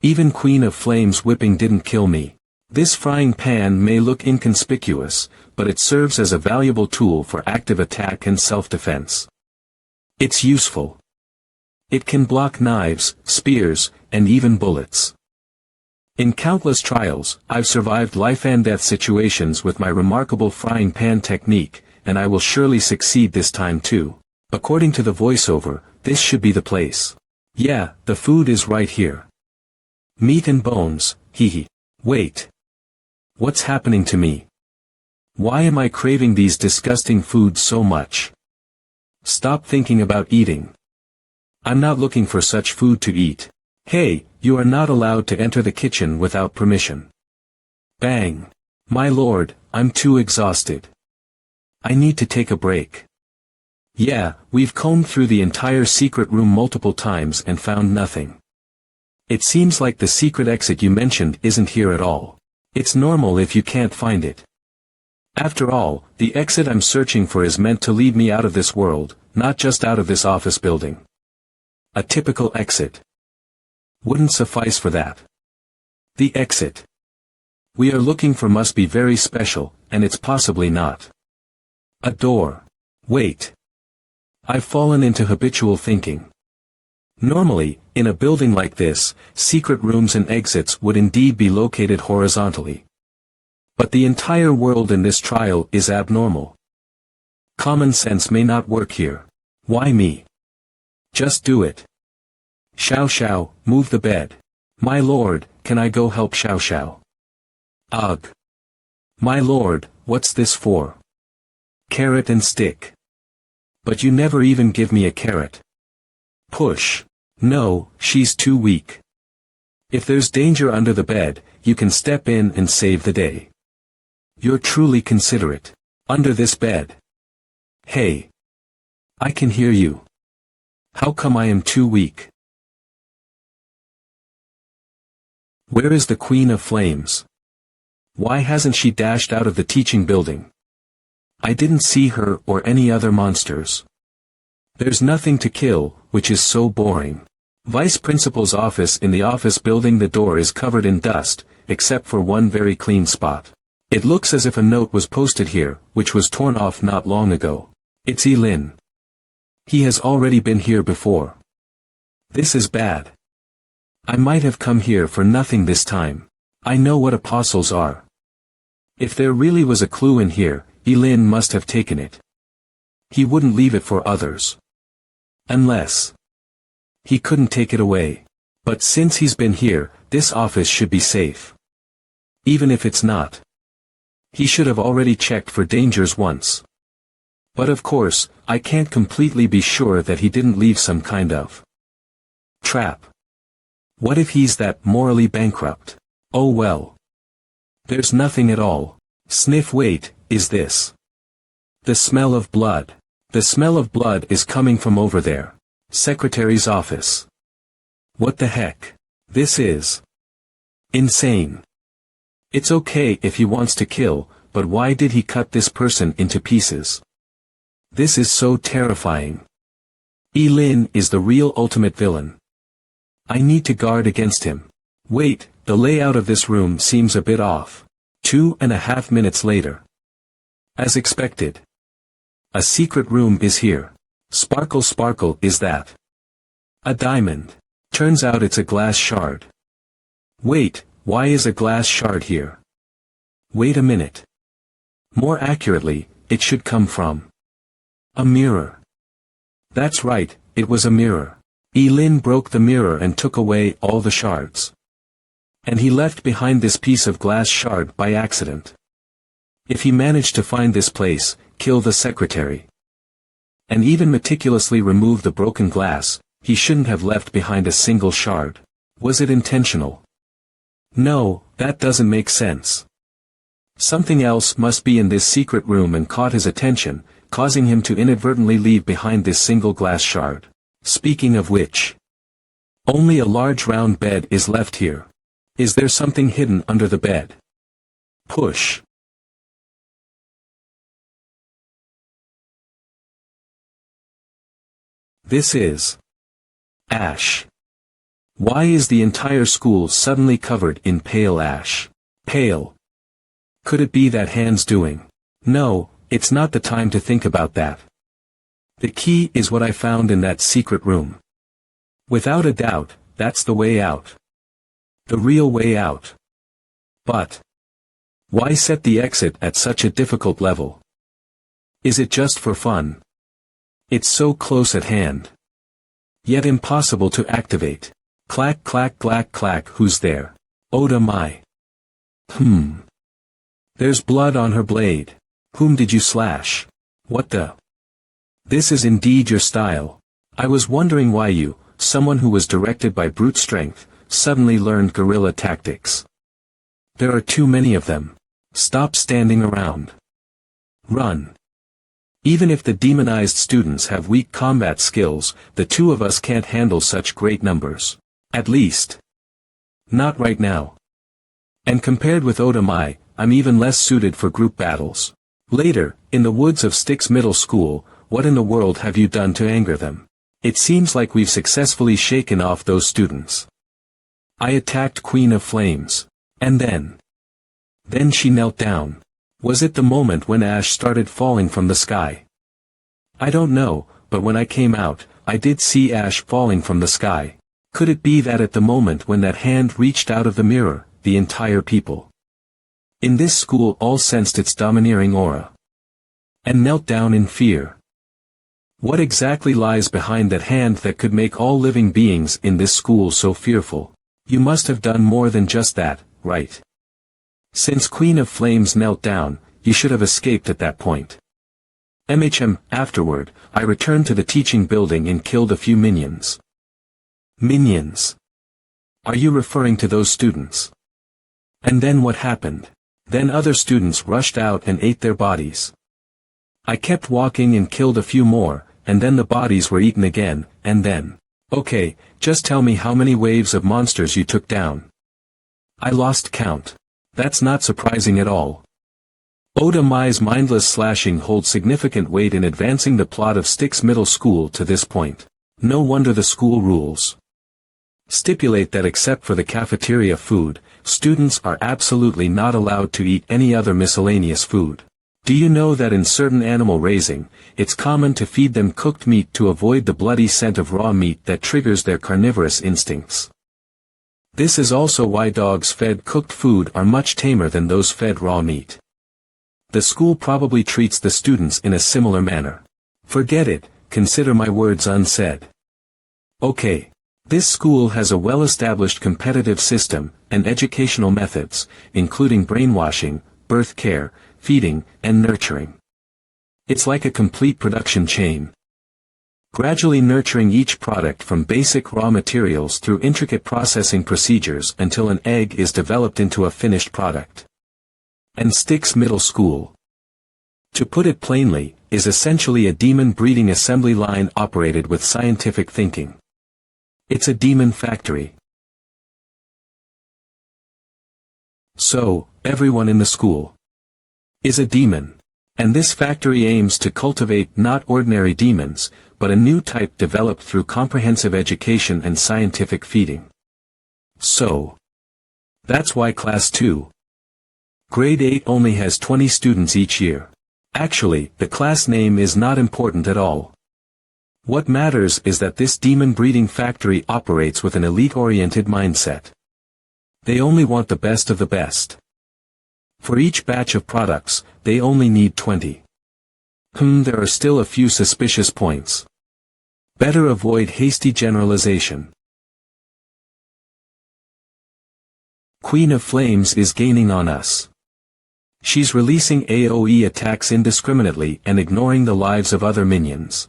Even Queen of Flames whipping didn't kill me. This frying pan may look inconspicuous, but it serves as a valuable tool for active attack and self-defense. It's useful. It can block knives, spears, and even bullets. In countless trials, I've survived life-and-death situations with my remarkable frying pan technique, and I will surely succeed this time too. According to the voiceover, this should be the place. Yeah, the food is right here. Meat and bones, hehe. Wait. What's happening to me? Why am I craving these disgusting foods so much? Stop thinking about eating. I'm not looking for such food to eat. Hey, you are not allowed to enter the kitchen without permission. Bang. My lord, I'm too exhausted. I need to take a break. Yeah, we've combed through the entire secret room multiple times and found nothing. It seems like the secret exit you mentioned isn't here at all. It's normal if you can't find it. After all, the exit I'm searching for is meant to lead me out of this world, not just out of this office building. A typical exit wouldn't suffice for that. The exit we are looking for must be very special, and it's possibly not. A door. Wait. I've fallen into habitual thinking. Normally, in a building like this, secret rooms and exits would indeed be located horizontally. But the entire world in this trial is abnormal. Common sense may not work here. Why me? Just do it. Xiao Xiao, move the bed. My lord, can I go help Xiao Xiao? Ugh. My lord, what's this for? Carrot and stick. But you never even give me a carrot. Push. No, she's too weak. If there's danger under the bed, you can step in and save the day. You're truly considerate. Under this bed. Hey. I can hear you. How come I am too weak? Where is the Queen of Flames? Why hasn't she dashed out of the teaching building? I didn't see her or any other monsters. There's nothing to kill, which is so boring. Vice Principal's office in the office building. The door is covered in dust, except for one very clean spot. It looks as if a note was posted here, which was torn off not long ago. It's Lin. He has already been here before. This is bad. I might have come here for nothing this time. I know what apostles are. If there really was a clue in here, Lin must have taken it. He wouldn't leave it for others. Unless he couldn't take it away. But since he's been here, this office should be safe. Even if it's not. He should have already checked for dangers once. But of course, I can't completely be sure that he didn't leave some kind of trap. What if he's that morally bankrupt? Oh well. There's nothing at all. Sniff. Wait, is this the smell of blood? The smell of blood is coming from over there. Secretary's office. What the heck? This is insane. It's okay if he wants to kill, but why did he cut this person into pieces? This is so terrifying. Lin is the real ultimate villain. I need to guard against him. Wait, the layout of this room seems a bit off. 2.5 minutes later. As expected. A secret room is here. Sparkle sparkle, is that a diamond? Turns out it's a glass shard. Wait, why is a glass shard here? Wait a minute. More accurately, it should come from a mirror. That's right, it was a mirror. Lin broke the mirror and took away all the shards. And he left behind this piece of glass shard by accident. If he managed to find this place, kill the secretary, and even meticulously remove the broken glass, he shouldn't have left behind a single shard. Was it intentional? No, that doesn't make sense. Something else must be in this secret room and caught his attention, causing him to inadvertently leave behind this single glass shard. Speaking of which, only a large round bed is left here. Is there something hidden under the bed? Push. This is ash. Why is the entire school suddenly covered in pale ash? Pale. Could it be that hand's doing? No, it's not the time to think about that. The key is what I found in that secret room. Without a doubt, that's the way out. The real way out. But why set the exit at such a difficult level? Is it just for fun? It's so close at hand. Yet impossible to activate. Clack clack clack clack, who's there? Oda Mai. There's blood on her blade. Whom did you slash? What the? This is indeed your style. I was wondering why you, someone who was directed by brute strength, suddenly learned guerrilla tactics. There are too many of them. Stop standing around. Run. Even if the demonized students have weak combat skills, the two of us can't handle such great numbers. At least, not right now. And compared with Oda Mai, I'm even less suited for group battles. Later, in the woods of Styx Middle School, what in the world have you done to anger them? It seems like we've successfully shaken off those students. I attacked Queen of Flames. And then she knelt down. Was it the moment when ash started falling from the sky? I don't know, but when I came out, I did see ash falling from the sky. Could it be that at the moment when that hand reached out of the mirror, the entire people in this school all sensed its domineering aura and knelt down in fear? What exactly lies behind that hand that could make all living beings in this school so fearful? You must have done more than just that, right? Since Queen of Flames knelt down, you should have escaped at that point. Afterward, I returned to the teaching building and killed a few minions. Minions? Are you referring to those students? And then what happened? Then other students rushed out and ate their bodies. I kept walking and killed a few more, and then the bodies were eaten again, and then. Okay, just tell me how many waves of monsters you took down. I lost count. That's not surprising at all. Oda Mai's mindless slashing holds significant weight in advancing the plot of Styx Middle School to this point. No wonder the school rules stipulate that except for the cafeteria food, students are absolutely not allowed to eat any other miscellaneous food. Do you know that in certain animal raising, it's common to feed them cooked meat to avoid the bloody scent of raw meat that triggers their carnivorous instincts? This is also why dogs fed cooked food are much tamer than those fed raw meat. The school probably treats the students in a similar manner. Forget it, consider my words unsaid. Okay. This school has a well-established competitive system, and educational methods, including brainwashing, birth care, feeding, and nurturing. It's like a complete production chain. Gradually nurturing each product from basic raw materials through intricate processing procedures until an egg is developed into a finished product. And Styx Middle School. To put it plainly, is essentially a demon breeding assembly line operated with scientific thinking. It's a demon factory. So, everyone in the school is a demon. And this factory aims to cultivate not ordinary demons, but a new type developed through comprehensive education and scientific feeding. So, that's why Class 2, Grade 8 only has 20 students each year. Actually, the class name is not important at all. What matters is that this demon breeding factory operates with an elite-oriented mindset. They only want the best of the best. For each batch of products, they only need 20. There are still a few suspicious points. Better avoid hasty generalization. Queen of Flames is gaining on us. She's releasing AoE attacks indiscriminately and ignoring the lives of other minions.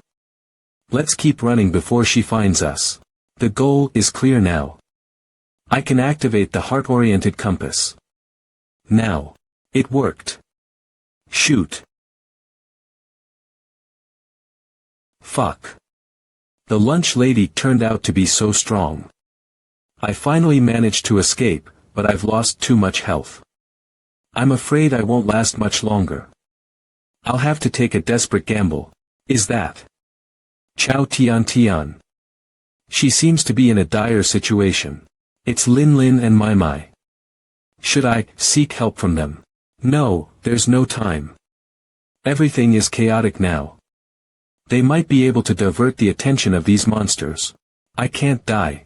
Let's keep running before she finds us. The goal is clear now. I can activate the heart-oriented compass. Now. It worked. Shoot. Fuck. The lunch lady turned out to be so strong. I finally managed to escape, but I've lost too much health. I'm afraid I won't last much longer. I'll have to take a desperate gamble. Is that Chao Tian Tian? She seems to be in a dire situation. It's Lin Lin and Mai Mai. Should I seek help from them? No, there's no time. Everything is chaotic now. They might be able to divert the attention of these monsters. I can't die.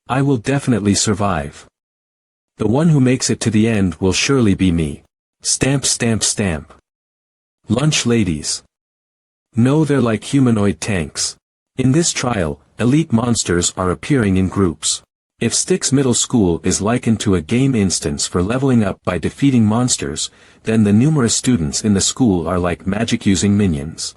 I will definitely survive. The one who makes it to the end will surely be me. Stamp stamp stamp. Lunch ladies. No, they're like humanoid tanks. In this trial, elite monsters are appearing in groups. If Styx Middle School is likened to a game instance for leveling up by defeating monsters, then the numerous students in the school are like magic-using minions.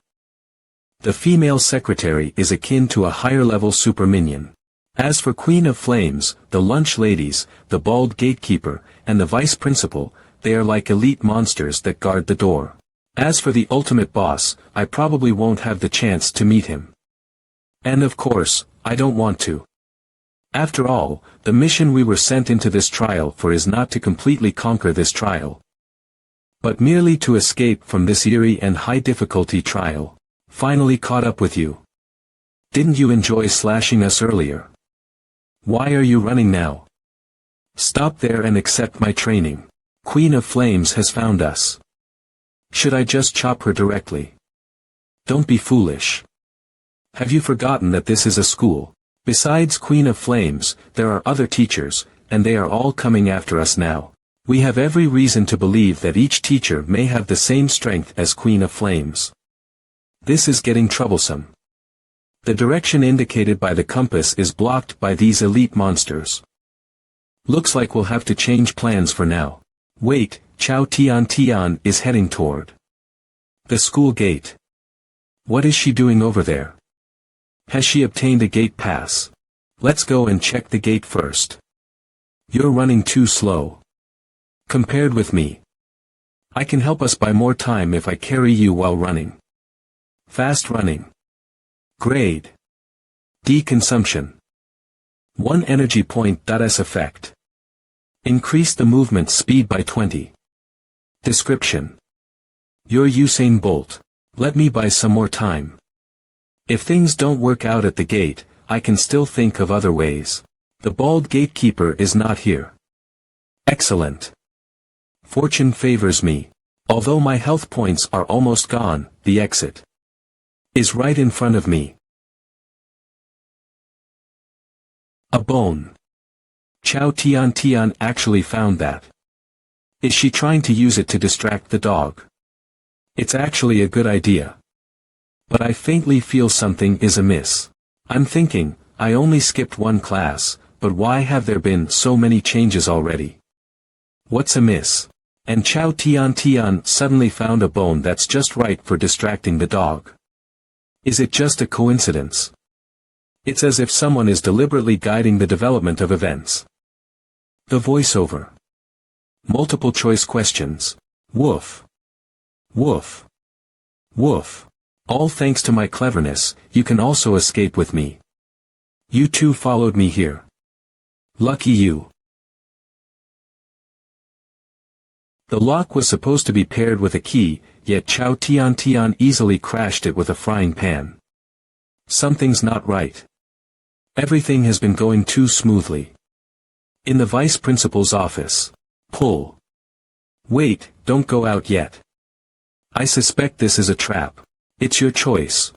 The female secretary is akin to a higher-level super minion. As for Queen of Flames, the lunch ladies, the bald gatekeeper, and the vice principal, they are like elite monsters that guard the door. As for the ultimate boss, I probably won't have the chance to meet him. And of course, I don't want to. After all, the mission we were sent into this trial for is not to completely conquer this trial, but merely to escape from this eerie and high-difficulty trial. Finally caught up with you. Didn't you enjoy slashing us earlier? Why are you running now? Stop there and accept my training. Queen of Flames has found us. Should I just chop her directly? Don't be foolish. Have you forgotten that this is a school? Besides Queen of Flames, there are other teachers, and they are all coming after us now. We have every reason to believe that each teacher may have the same strength as Queen of Flames. This is getting troublesome. The direction indicated by the compass is blocked by these elite monsters. Looks like we'll have to change plans for now. Wait, Chao Tian Tian is heading toward the school gate. What is she doing over there? Has she obtained a gate pass? Let's go and check the gate first. You're running too slow. Compared with me. I can help us buy more time if I carry you while running. Fast running. Grade D consumption. 1 energy point. S effect. Increase the movement speed by 20. Description. You're Usain Bolt. Let me buy some more time. If things don't work out at the gate, I can still think of other ways. The bald gatekeeper is not here. Excellent. Fortune favors me. Although my health points are almost gone, the exit is right in front of me. A bone. Chao Tian Tian actually found that. Is she trying to use it to distract the dog? It's actually a good idea. But I faintly feel something is amiss. I'm thinking, I only skipped one class, but why have there been so many changes already? What's amiss? And Chao Tian Tian suddenly found a bone that's just right for distracting the dog. Is it just a coincidence? It's as if someone is deliberately guiding the development of events. The voiceover. Multiple choice questions. Woof. Woof. Woof. All thanks to my cleverness, you can also escape with me. You two followed me here. Lucky you. The lock was supposed to be paired with a key, yet Chow Tian Tian easily crashed it with a frying pan. Something's not right. Everything has been going too smoothly. In the vice principal's office. Pull. Wait, don't go out yet. I suspect this is a trap. It's your choice.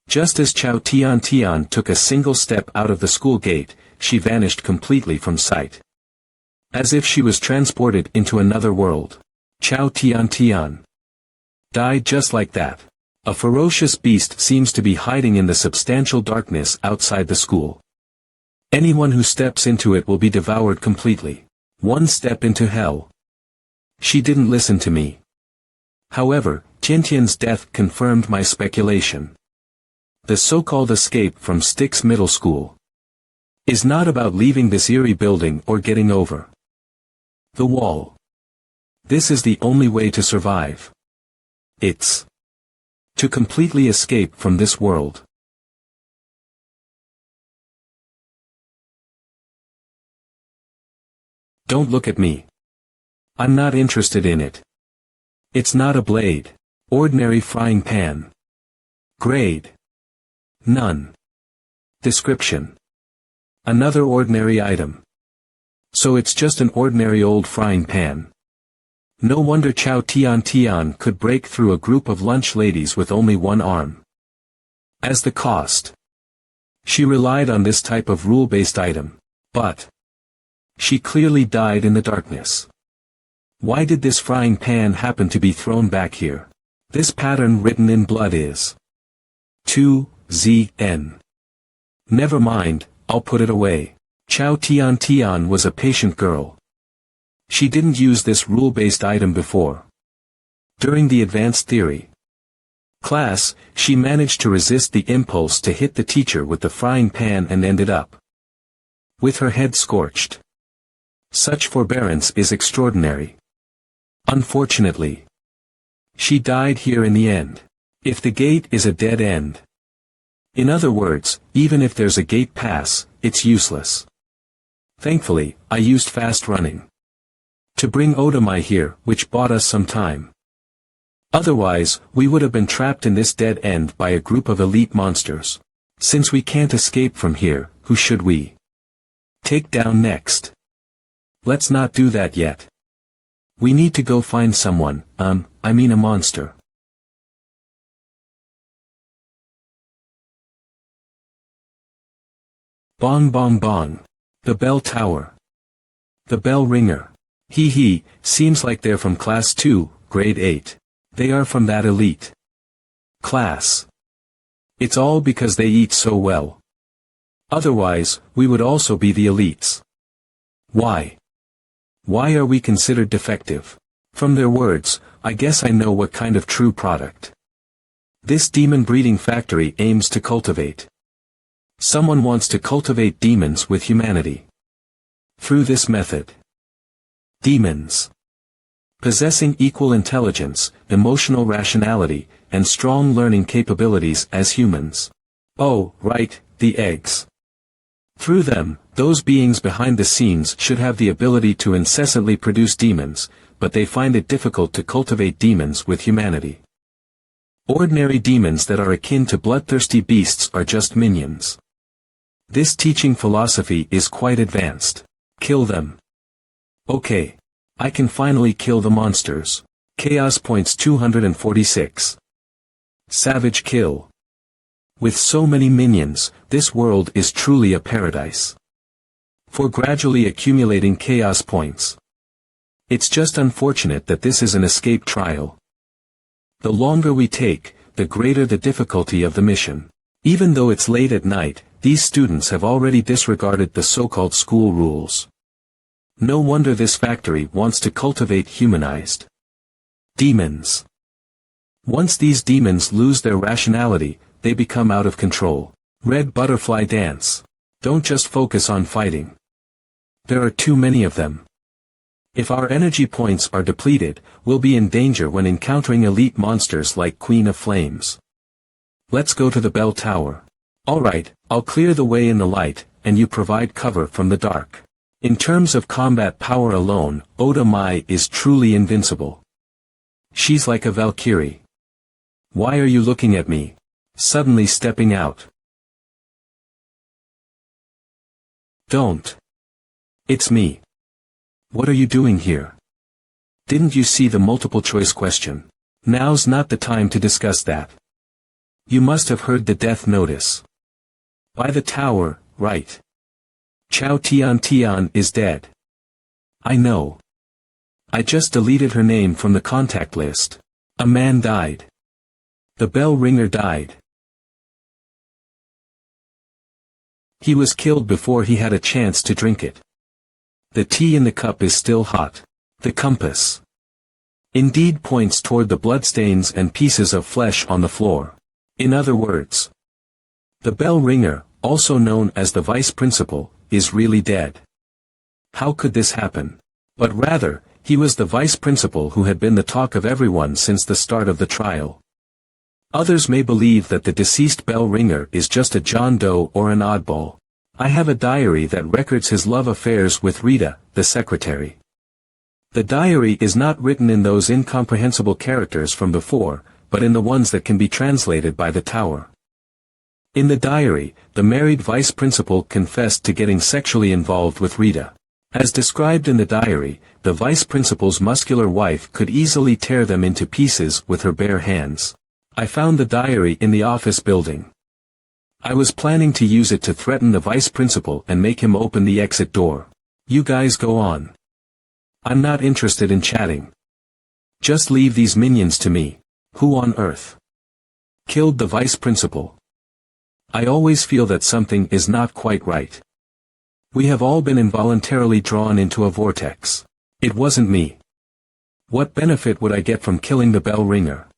Just as Chow Tian Tian took a single step out of the school gate, she vanished completely from sight. As if she was transported into another world. Chow Tian Tian died just like that. A ferocious beast seems to be hiding in the substantial darkness outside the school. Anyone who steps into it will be devoured completely. One step into hell. She didn't listen to me. However, Tiantian's death confirmed my speculation. The so-called escape from Styx Middle School is not about leaving this eerie building or getting over the wall. This is the only way to survive. It's to completely escape from this world. Don't look at me. I'm not interested in it. It's not a blade. Ordinary frying pan. Grade. None. Description. Another ordinary item. So it's just an ordinary old frying pan. No wonder Chow Tian Tian could break through a group of lunch ladies with only one arm. As the cost. She relied on this type of rule-based item. But she clearly died in the darkness. Why did this frying pan happen to be thrown back here? This pattern written in blood is 2ZN. Never mind, I'll put it away. Chow Tian Tian was a patient girl. She didn't use this rule-based item before. During the advanced theory class, she managed to resist the impulse to hit the teacher with the frying pan and ended up with her head scorched. Such forbearance is extraordinary. Unfortunately, she died here in the end. If the gate is a dead end. In other words, even if there's a gate pass, it's useless. Thankfully, I used fast running to bring Otamai here, which bought us some time. Otherwise, we would have been trapped in this dead end by a group of elite monsters. Since we can't escape from here, who should we take down next? Let's not do that yet. We need to go find someone, I mean a monster. Bong bong bong. The bell tower. The bell ringer. Hee, seems like they're from class 2, grade 8. They are from that elite class. It's all because they eat so well. Otherwise, we would also be the elites. Why? Why are we considered defective? From their words, I guess I know what kind of true product this demon breeding factory aims to cultivate. Someone wants to cultivate demons with humanity. Through this method. Demons possessing equal intelligence, emotional rationality, and strong learning capabilities as humans. Oh, right, the eggs. Through them, those beings behind the scenes should have the ability to incessantly produce demons, but they find it difficult to cultivate demons with humanity. Ordinary demons that are akin to bloodthirsty beasts are just minions. This teaching philosophy is quite advanced. Kill them. Okay. I can finally kill the monsters. Chaos points 246. Savage kill. With so many minions, this world is truly a paradise. For gradually accumulating chaos points. It's just unfortunate that this is an escape trial. The longer we take, the greater the difficulty of the mission. Even though it's late at night, these students have already disregarded the so-called school rules. No wonder this factory wants to cultivate humanized demons. Once these demons lose their rationality, they become out of control. Red butterfly dance. Don't just focus on fighting. There are too many of them. If our energy points are depleted, we'll be in danger when encountering elite monsters like Queen of Flames. Let's go to the bell tower. Alright, I'll clear the way in the light, and you provide cover from the dark. In terms of combat power alone, Oda Mai is truly invincible. She's like a Valkyrie. Why are you looking at me? Suddenly stepping out. Don't. It's me. What are you doing here? Didn't you see the multiple choice question? Now's not the time to discuss that. You must have heard the death notice. By the tower, right? Chao Tian is dead. I know. I just deleted her name from the contact list. A man died. The bell ringer died. He was killed before he had a chance to drink it. The tea in the cup is still hot. The compass indeed points toward the bloodstains and pieces of flesh on the floor. In other words, the bell ringer, also known as the vice principal, is really dead. How could this happen? But rather, he was the vice principal who had been the talk of everyone since the start of the trial. Others may believe that the deceased bell ringer is just a John Doe or an oddball. I have a diary that records his love affairs with Rita, the secretary. The diary is not written in those incomprehensible characters from before, but in the ones that can be translated by the tower. In the diary, the married vice principal confessed to getting sexually involved with Rita. As described in the diary, the vice principal's muscular wife could easily tear them into pieces with her bare hands. I found the diary in the office building. I was planning to use it to threaten the vice principal and make him open the exit door. You guys go on. I'm not interested in chatting. Just leave these minions to me. Who on earth killed the vice principal? I always feel that something is not quite right. We have all been involuntarily drawn into a vortex. It wasn't me. What benefit would I get from killing the bell ringer?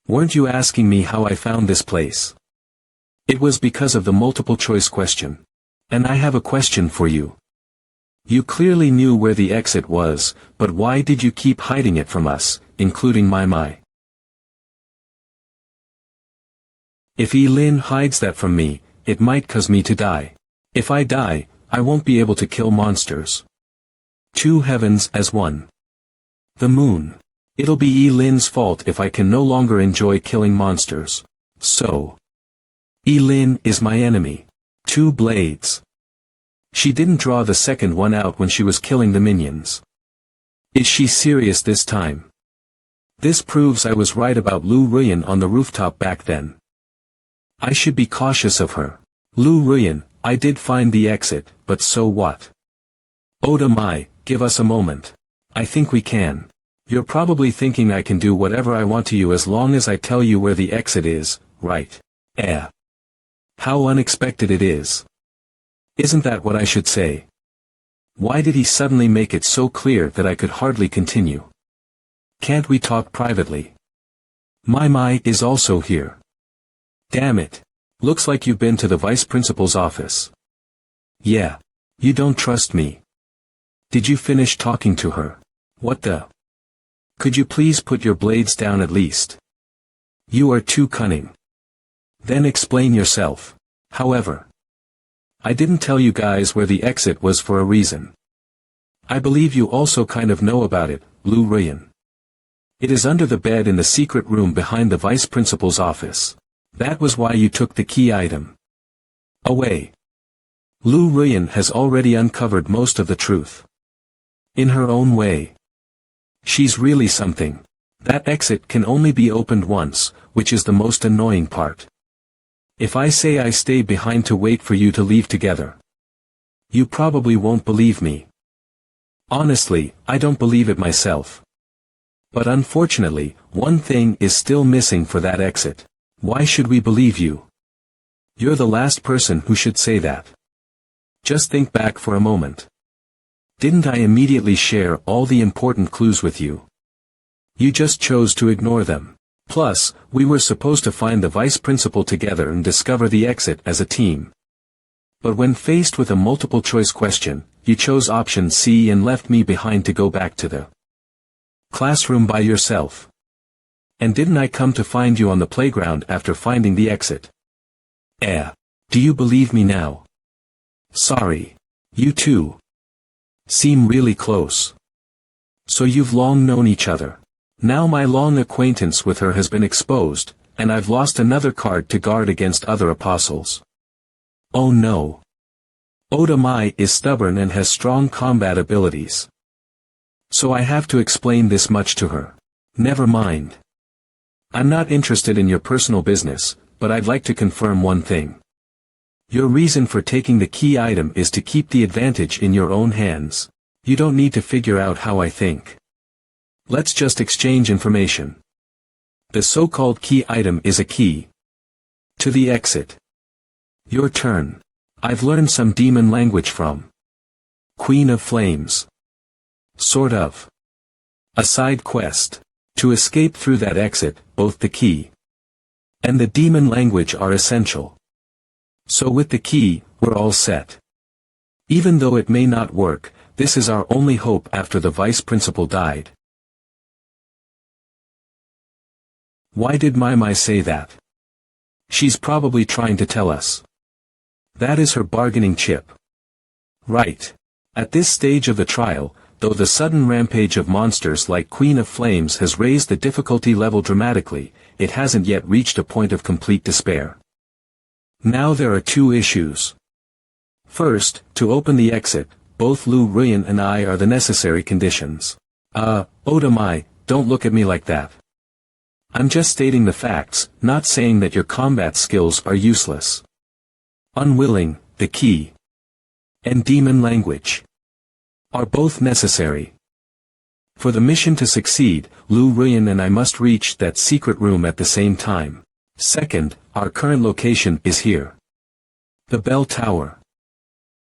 Weren't you asking me how I found this place? It was because of the multiple choice question. And I have a question for you. You clearly knew where the exit was, but why did you keep hiding it from us, including Mai? If Lin hides that from me, it might cause me to die. If I die, I won't be able to kill monsters. Two heavens as one. The moon. It'll be Lin's fault if I can no longer enjoy killing monsters. So. Lin is my enemy. Two blades. She didn't draw the second one out when she was killing the minions. Is she serious this time? This proves I was right about Lu Ruyan on the rooftop back then. I should be cautious of her. Lu Ruyan, I did find the exit, but so what? Oda Mai, give us a moment. I think we can. You're probably thinking I can do whatever I want to you as long as I tell you where the exit is, right? How unexpected it is. Isn't that what I should say? Why did he suddenly make it so clear that I could hardly continue? Can't we talk privately? Mai is also here. Damn it. Looks like you've been to the vice principal's office. Yeah. You don't trust me. Did you finish talking to her? What the? Could you please put your blades down at least? You are too cunning. Then explain yourself. However, I didn't tell you guys where the exit was for a reason. I believe you also kind of know about it, Lu Ruyan. It is under the bed in the secret room behind the vice principal's office. That was why you took the key item away. Lu Ruyan has already uncovered most of the truth. In her own way. She's really something. That exit can only be opened once, which is the most annoying part. If I say I stay behind to wait for you to leave together, you probably won't believe me. Honestly, I don't believe it myself. But unfortunately, one thing is still missing for that exit. Why should we believe you? You're the last person who should say that. Just think back for a moment. Didn't I immediately share all the important clues with you? You just chose to ignore them. Plus, we were supposed to find the vice principal together and discover the exit as a team. But when faced with a multiple choice question, you chose option C and left me behind to go back to the classroom by yourself. And didn't I come to find you on the playground after finding the exit? Do you believe me now? Sorry. You two seem really close. So you've long known each other. Now my long acquaintance with her has been exposed, and I've lost another card to guard against other apostles. Oh no. Oda Mai is stubborn and has strong combat abilities. So I have to explain this much to her. Never mind. I'm not interested in your personal business, but I'd like to confirm one thing. Your reason for taking the key item is to keep the advantage in your own hands. You don't need to figure out how I think. Let's just exchange information. The so-called key item is a key to the exit. Your turn. I've learned some demon language from Queen of Flames. Sort of. A side quest. To escape through that exit, both the key and the demon language are essential. So with the key, we're all set. Even though it may not work, this is our only hope after the vice principal died. Why did Mai say that? She's probably trying to tell us. That is her bargaining chip. Right. At this stage of the trial, though the sudden rampage of monsters like Queen of Flames has raised the difficulty level dramatically, it hasn't yet reached a point of complete despair. Now there are two issues. First, to open the exit, both Lu Ruyan and I are the necessary conditions. Oda Mai, don't look at me like that. I'm just stating the facts, not saying that your combat skills are useless. Unwilling, the key, and demon language are both necessary. For the mission to succeed, Lu Ruyan and I must reach that secret room at the same time. Second, our current location is here. The bell tower.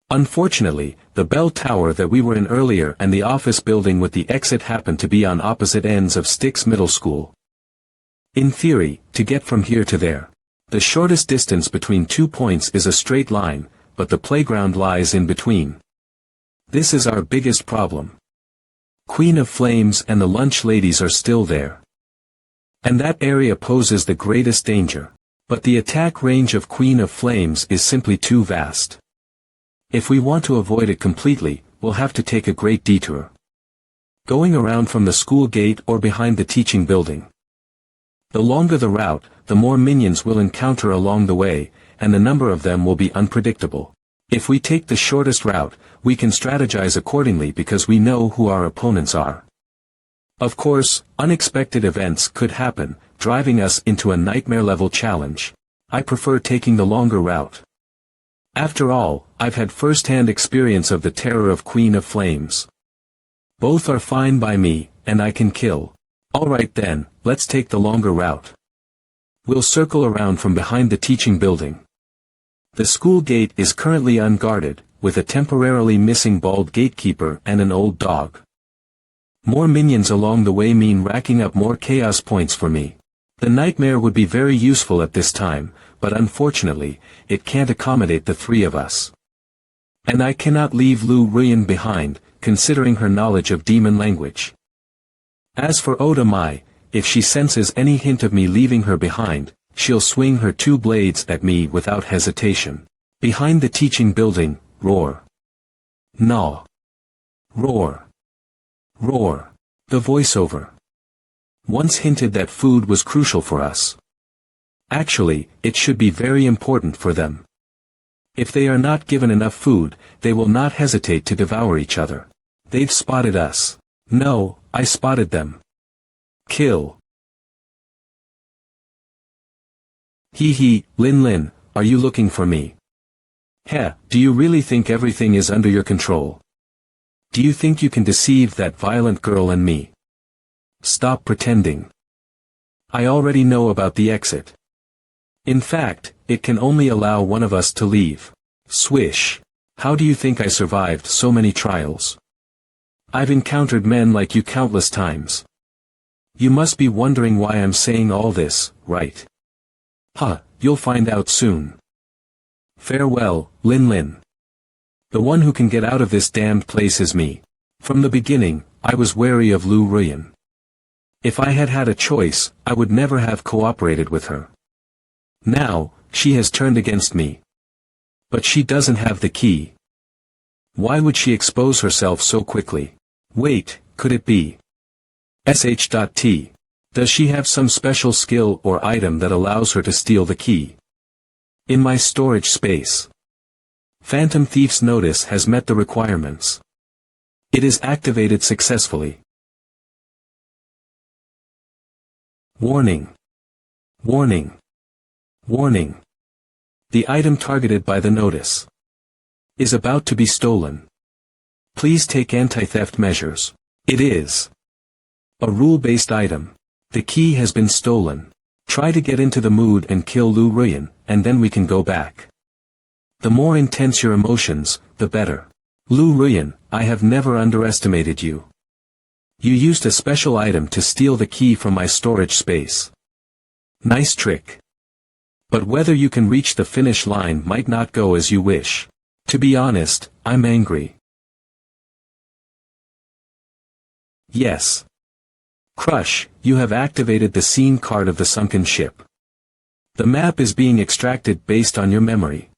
Unfortunately, the bell tower that we were in earlier and the office building with the exit happen to be on opposite ends of Styx Middle School. In theory, to get from here to there, the shortest distance between 2 points is a straight line, but the playground lies in between. This is our biggest problem. Queen of Flames and the lunch ladies are still there. And that area poses the greatest danger. But the attack range of Queen of Flames is simply too vast. If we want to avoid it completely, we'll have to take a great detour. Going around from the school gate or behind the teaching building. The longer the route, the more minions we'll encounter along the way, and the number of them will be unpredictable. If we take the shortest route, we can strategize accordingly because we know who our opponents are. Of course, unexpected events could happen, driving us into a nightmare-level challenge. I prefer taking the longer route. After all, I've had first-hand experience of the terror of Queen of Flames. Both are fine by me, and I can kill. Alright then, let's take the longer route. We'll circle around from behind the teaching building. The school gate is currently unguarded, with a temporarily missing bald gatekeeper and an old dog. More minions along the way mean racking up more chaos points for me. The nightmare would be very useful at this time, but unfortunately, it can't accommodate the three of us. And I cannot leave Lu Ruyan behind, considering her knowledge of demon language. As for Oda Mai, if she senses any hint of me leaving her behind, she'll swing her 2 blades at me without hesitation. Behind the teaching building, roar. Gnaw. Roar. Roar. The voiceover once hinted that food was crucial for us. Actually, it should be very important for them. If they are not given enough food, they will not hesitate to devour each other. They've spotted us. No, I spotted them. Kill. Hee, Lin, are you looking for me? Heh, do you really think everything is under your control? Do you think you can deceive that violent girl and me? Stop pretending. I already know about the exit. In fact, it can only allow one of us to leave. Swish. How do you think I survived so many trials? I've encountered men like you countless times. You must be wondering why I'm saying all this, right? You'll find out soon. Farewell, Lin. The one who can get out of this damned place is me. From the beginning, I was wary of Lu Ruyan. If I had had a choice, I would never have cooperated with her. Now, she has turned against me. But she doesn't have the key. Why would she expose herself so quickly? Wait, could it be? sh.t. Does she have some special skill or item that allows her to steal the key? In my storage space. Phantom Thief's notice has met the requirements. It is activated successfully. Warning. Warning. Warning. The item targeted by the notice is about to be stolen. Please take anti-theft measures. It is a rule-based item. The key has been stolen. Try to get into the mood and kill Lu Ruyan, and then we can go back. The more intense your emotions, the better. Lu Ruyan, I have never underestimated you. You used a special item to steal the key from my storage space. Nice trick. But whether you can reach the finish line might not go as you wish. To be honest, I'm angry. Yes. Crush, you have activated the scene card of the sunken ship. The map is being extracted based on your memory.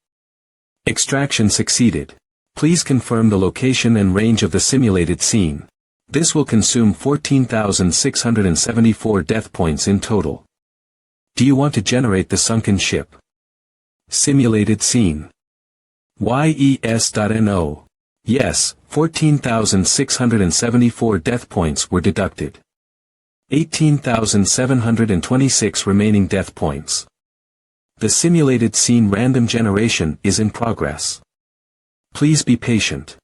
Extraction succeeded. Please confirm the location and range of the simulated scene. This will consume 14,674 death points in total. Do you want to generate the sunken ship? Simulated scene. YES.NO. Yes, 14,674 death points were deducted. 18,726 remaining death points. The simulated scene random generation is in progress. Please be patient.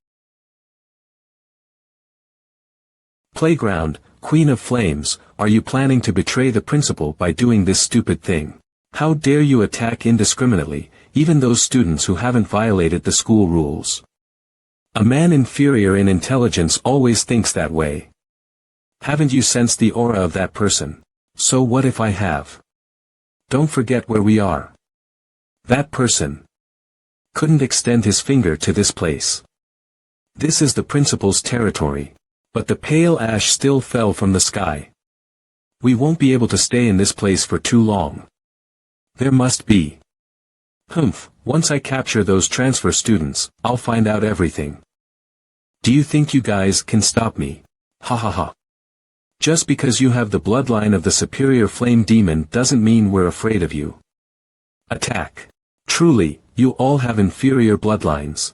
Playground, Queen of Flames, are you planning to betray the principal by doing this stupid thing? How dare you attack indiscriminately, even those students who haven't violated the school rules? A man inferior in intelligence always thinks that way. Haven't you sensed the aura of that person? So what if I have? Don't forget where we are. That person couldn't extend his finger to this place. This is the principal's territory. But the pale ash still fell from the sky. We won't be able to stay in this place for too long. There must be. Once I capture those transfer students, I'll find out everything. Do you think you guys can stop me? Ha ha ha. Just because you have the bloodline of the superior flame demon doesn't mean we're afraid of you. Attack. Truly, you all have inferior bloodlines.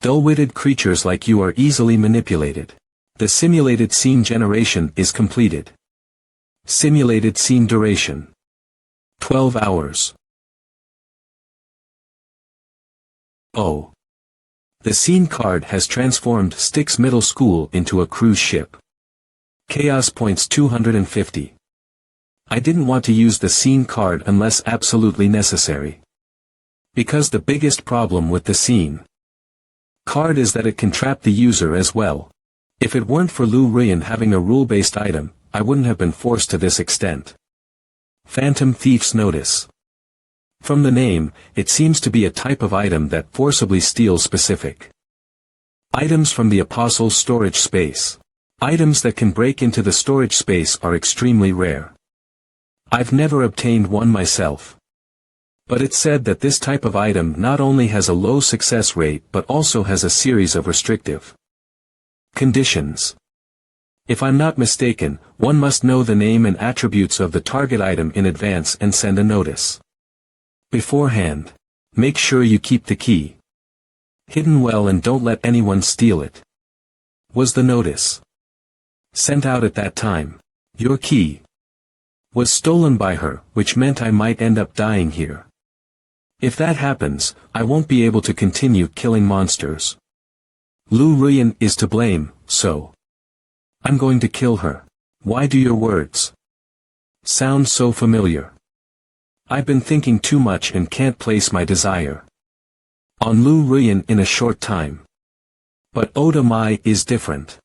Dull-witted creatures like you are easily manipulated. The simulated scene generation is completed. Simulated scene duration. 12 hours. Oh. The scene card has transformed Styx Middle School into a cruise ship. Chaos points 250. I didn't want to use the scene card unless absolutely necessary. Because the biggest problem with the scene card is that it can trap the user as well. If it weren't for Lu Ruyan having a rule-based item, I wouldn't have been forced to this extent. Phantom Thief's Notice. From the name, it seems to be a type of item that forcibly steals specific items from the Apostle's storage space. Items that can break into the storage space are extremely rare. I've never obtained one myself. But it's said that this type of item not only has a low success rate but also has a series of restrictive conditions. If I'm not mistaken, one must know the name and attributes of the target item in advance and send a notice beforehand. Make sure you keep the key hidden well and don't let anyone steal it. Was the notice sent out at that time? Your key was stolen by her, which meant I might end up dying here. If that happens, I won't be able to continue killing monsters. Lu Ruyan is to blame, so I'm going to kill her. Why do your words sound so familiar? I've been thinking too much and can't place my desire on Lu Ruyan in a short time. But Oda Mai is different.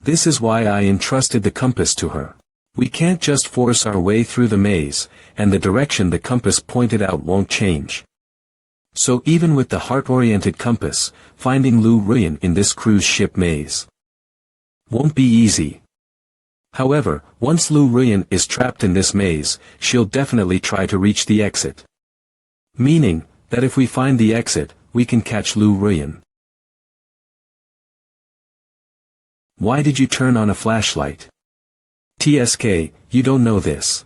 This is why I entrusted the compass to her. We can't just force our way through the maze, and the direction the compass pointed out won't change. So even with the heart-oriented compass, finding Lu Ruyan in this cruise ship maze won't be easy. However, once Lu Ruyan is trapped in this maze, she'll definitely try to reach the exit. Meaning, that if we find the exit, we can catch Lu Ruyan. Why did you turn on a flashlight? TSK, you don't know this.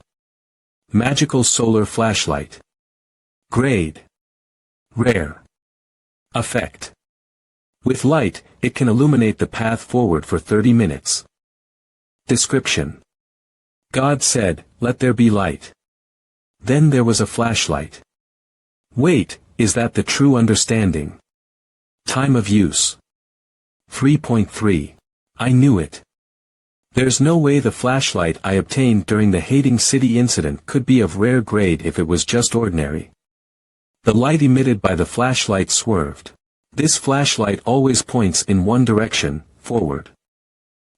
Magical solar flashlight. Grade. Rare. Effect. With light, it can illuminate the path forward for 30 minutes. Description. God said, "Let there be light." Then there was a flashlight. Wait, is that the true understanding? Time of use. 3.3. I knew it. There's no way the flashlight I obtained during the Hating City incident could be of rare grade if it was just ordinary. The light emitted by the flashlight swerved. This flashlight always points in one direction, forward.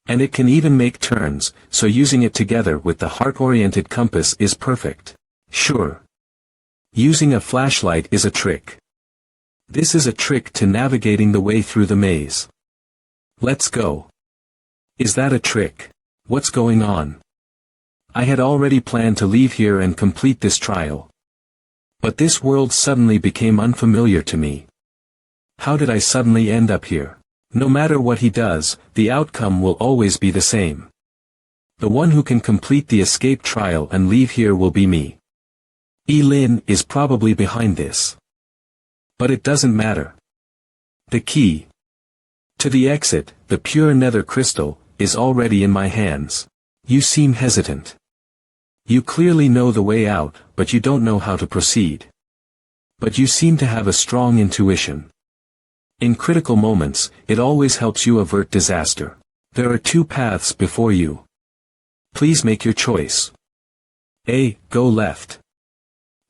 And it can even make turns, so using it together with the heart-oriented compass is perfect. Sure. Using a flashlight is a trick. This is a trick to navigating the way through the maze. Let's go. Is that a trick? What's going on? I had already planned to leave here and complete this trial. But this world suddenly became unfamiliar to me. How did I suddenly end up here? No matter what he does, the outcome will always be the same. The one who can complete the escape trial and leave here will be me. Lin is probably behind this. But it doesn't matter. The key to the exit, the pure nether crystal, is already in my hands. You seem hesitant. You clearly know the way out, but you don't know how to proceed. But you seem to have a strong intuition. In critical moments, it always helps you avert disaster. There are two paths before you. Please make your choice. A. Go left.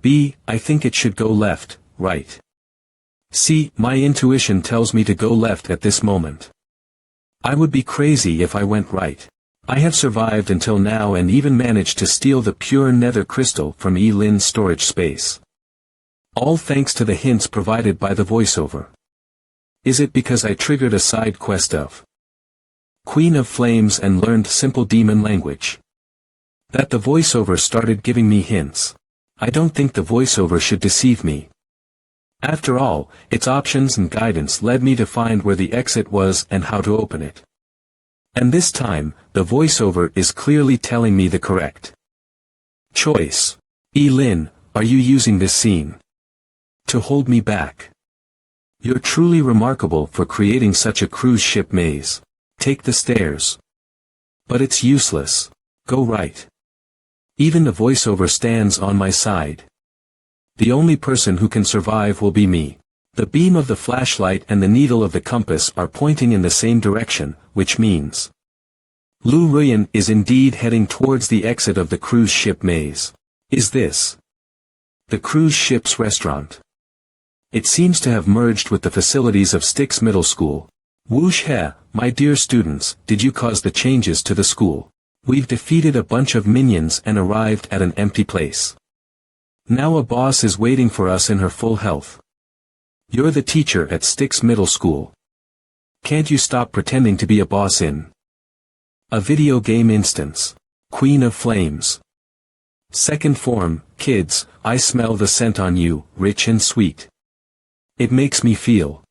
B. I think it should go left, right. C. My intuition tells me to go left at this moment. I would be crazy if I went right. I have survived until now and even managed to steal the pure nether crystal from Lin's storage space. All thanks to the hints provided by the voiceover. Is it because I triggered a side quest of Queen of Flames and learned simple demon language that the voiceover started giving me hints? I don't think the voiceover should deceive me. After all, its options and guidance led me to find where the exit was and how to open it. And this time, the voiceover is clearly telling me the correct choice. Lin, are you using this scene to hold me back? You're truly remarkable for creating such a cruise ship maze. Take the stairs. But it's useless. Go right. Even the voiceover stands on my side. The only person who can survive will be me. The beam of the flashlight and the needle of the compass are pointing in the same direction, which means Lu Ruyan is indeed heading towards the exit of the cruise ship maze. Is this the cruise ship's restaurant? It seems to have merged with the facilities of Styx Middle School. Whoosh he, my dear students, did you cause the changes to the school? We've defeated a bunch of minions and arrived at an empty place. Now a boss is waiting for us in her full health. You're the teacher at Styx Middle School. Can't you stop pretending to be a boss in a video game instance? Queen of Flames. Second form, kids, I smell the scent on you, rich and sweet. It makes me feel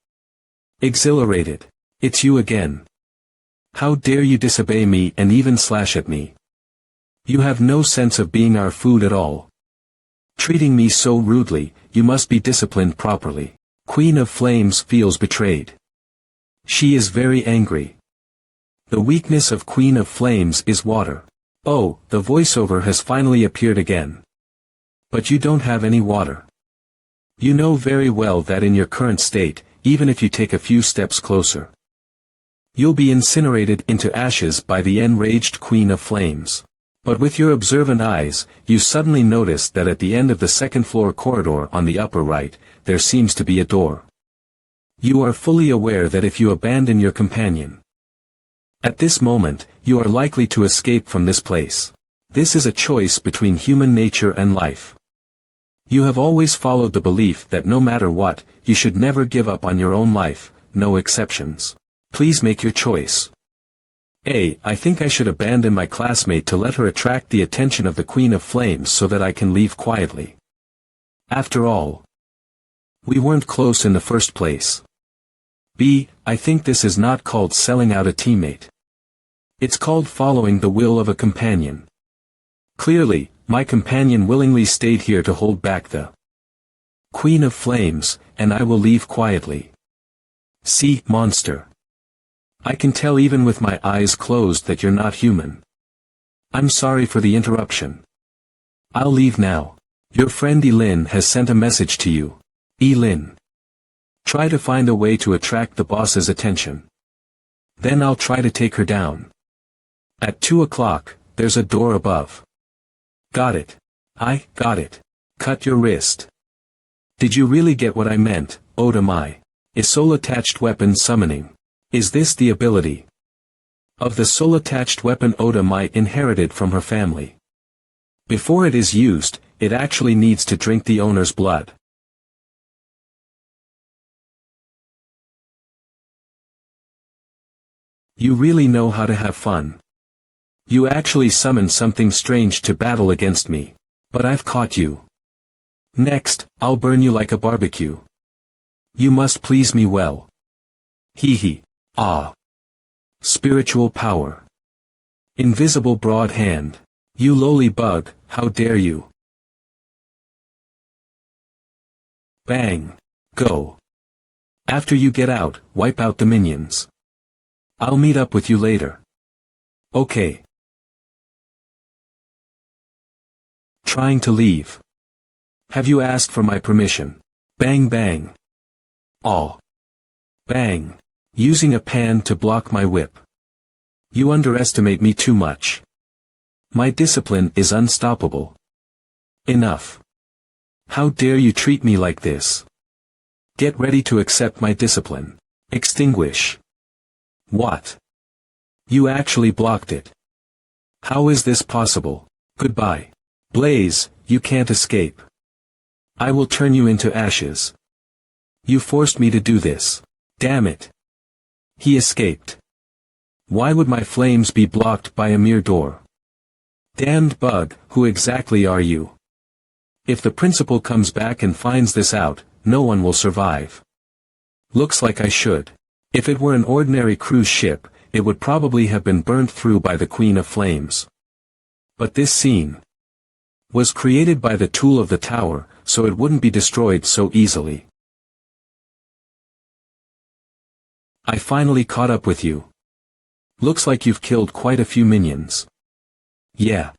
exhilarated. It's you again. How dare you disobey me and even slash at me? You have no sense of being our food at all. Treating me so rudely, you must be disciplined properly. Queen of Flames feels betrayed. She is very angry. The weakness of Queen of Flames is water. Oh, the voiceover has finally appeared again. But you don't have any water. You know very well that in your current state, even if you take a few steps closer, you'll be incinerated into ashes by the enraged Queen of Flames. But with your observant eyes, you suddenly notice that at the end of the second-floor corridor on the upper right, there seems to be a door. You are fully aware that if you abandon your companion at this moment, you are likely to escape from this place. This is a choice between human nature and life. You have always followed the belief that no matter what, you should never give up on your own life, no exceptions. Please make your choice. A. I think I should abandon my classmate to let her attract the attention of the Queen of Flames so that I can leave quietly. After all, we weren't close in the first place. B. I think this is not called selling out a teammate. It's called following the will of a companion. Clearly, my companion willingly stayed here to hold back the Queen of Flames, and I will leave quietly. C. Monster. I can tell even with my eyes closed that you're not human. I'm sorry for the interruption. I'll leave now. Your friend Elin has sent a message to you. Elin. Try to find a way to attract the boss's attention. Then I'll try to take her down. At 2 o'clock, there's a door above. Got it. I got it. Cut your wrist. Did you really get what I meant, Oda Mai? Is soul-attached weapon summoning? Is this the ability of the soul-attached weapon Oda Mai inherited from her family? Before it is used, it actually needs to drink the owner's blood. You really know how to have fun. You actually summoned something strange to battle against me. But I've caught you. Next, I'll burn you like a barbecue. You must please me well. Hee hee. Ah. Spiritual power. Invisible broad hand. You lowly bug, how dare you? Bang. Go. After you get out, wipe out the minions. I'll meet up with you later. Okay. Trying to leave. Have you asked for my permission? Bang bang. Aw. Bang. Using a pan to block my whip. You underestimate me too much. My discipline is unstoppable. Enough. How dare you treat me like this? Get ready to accept my discipline. Extinguish. What? You actually blocked it. How is this possible? Goodbye. Blaze, you can't escape. I will turn you into ashes. You forced me to do this. Damn it. He escaped. Why would my flames be blocked by a mere door? Damned bug, who exactly are you? If the principal comes back and finds this out, no one will survive. Looks like I should. If it were an ordinary cruise ship, it would probably have been burnt through by the Queen of Flames. But this scene was created by the tool of the tower, so it wouldn't be destroyed so easily. I finally caught up with you. Looks like you've killed quite a few minions. Yeah.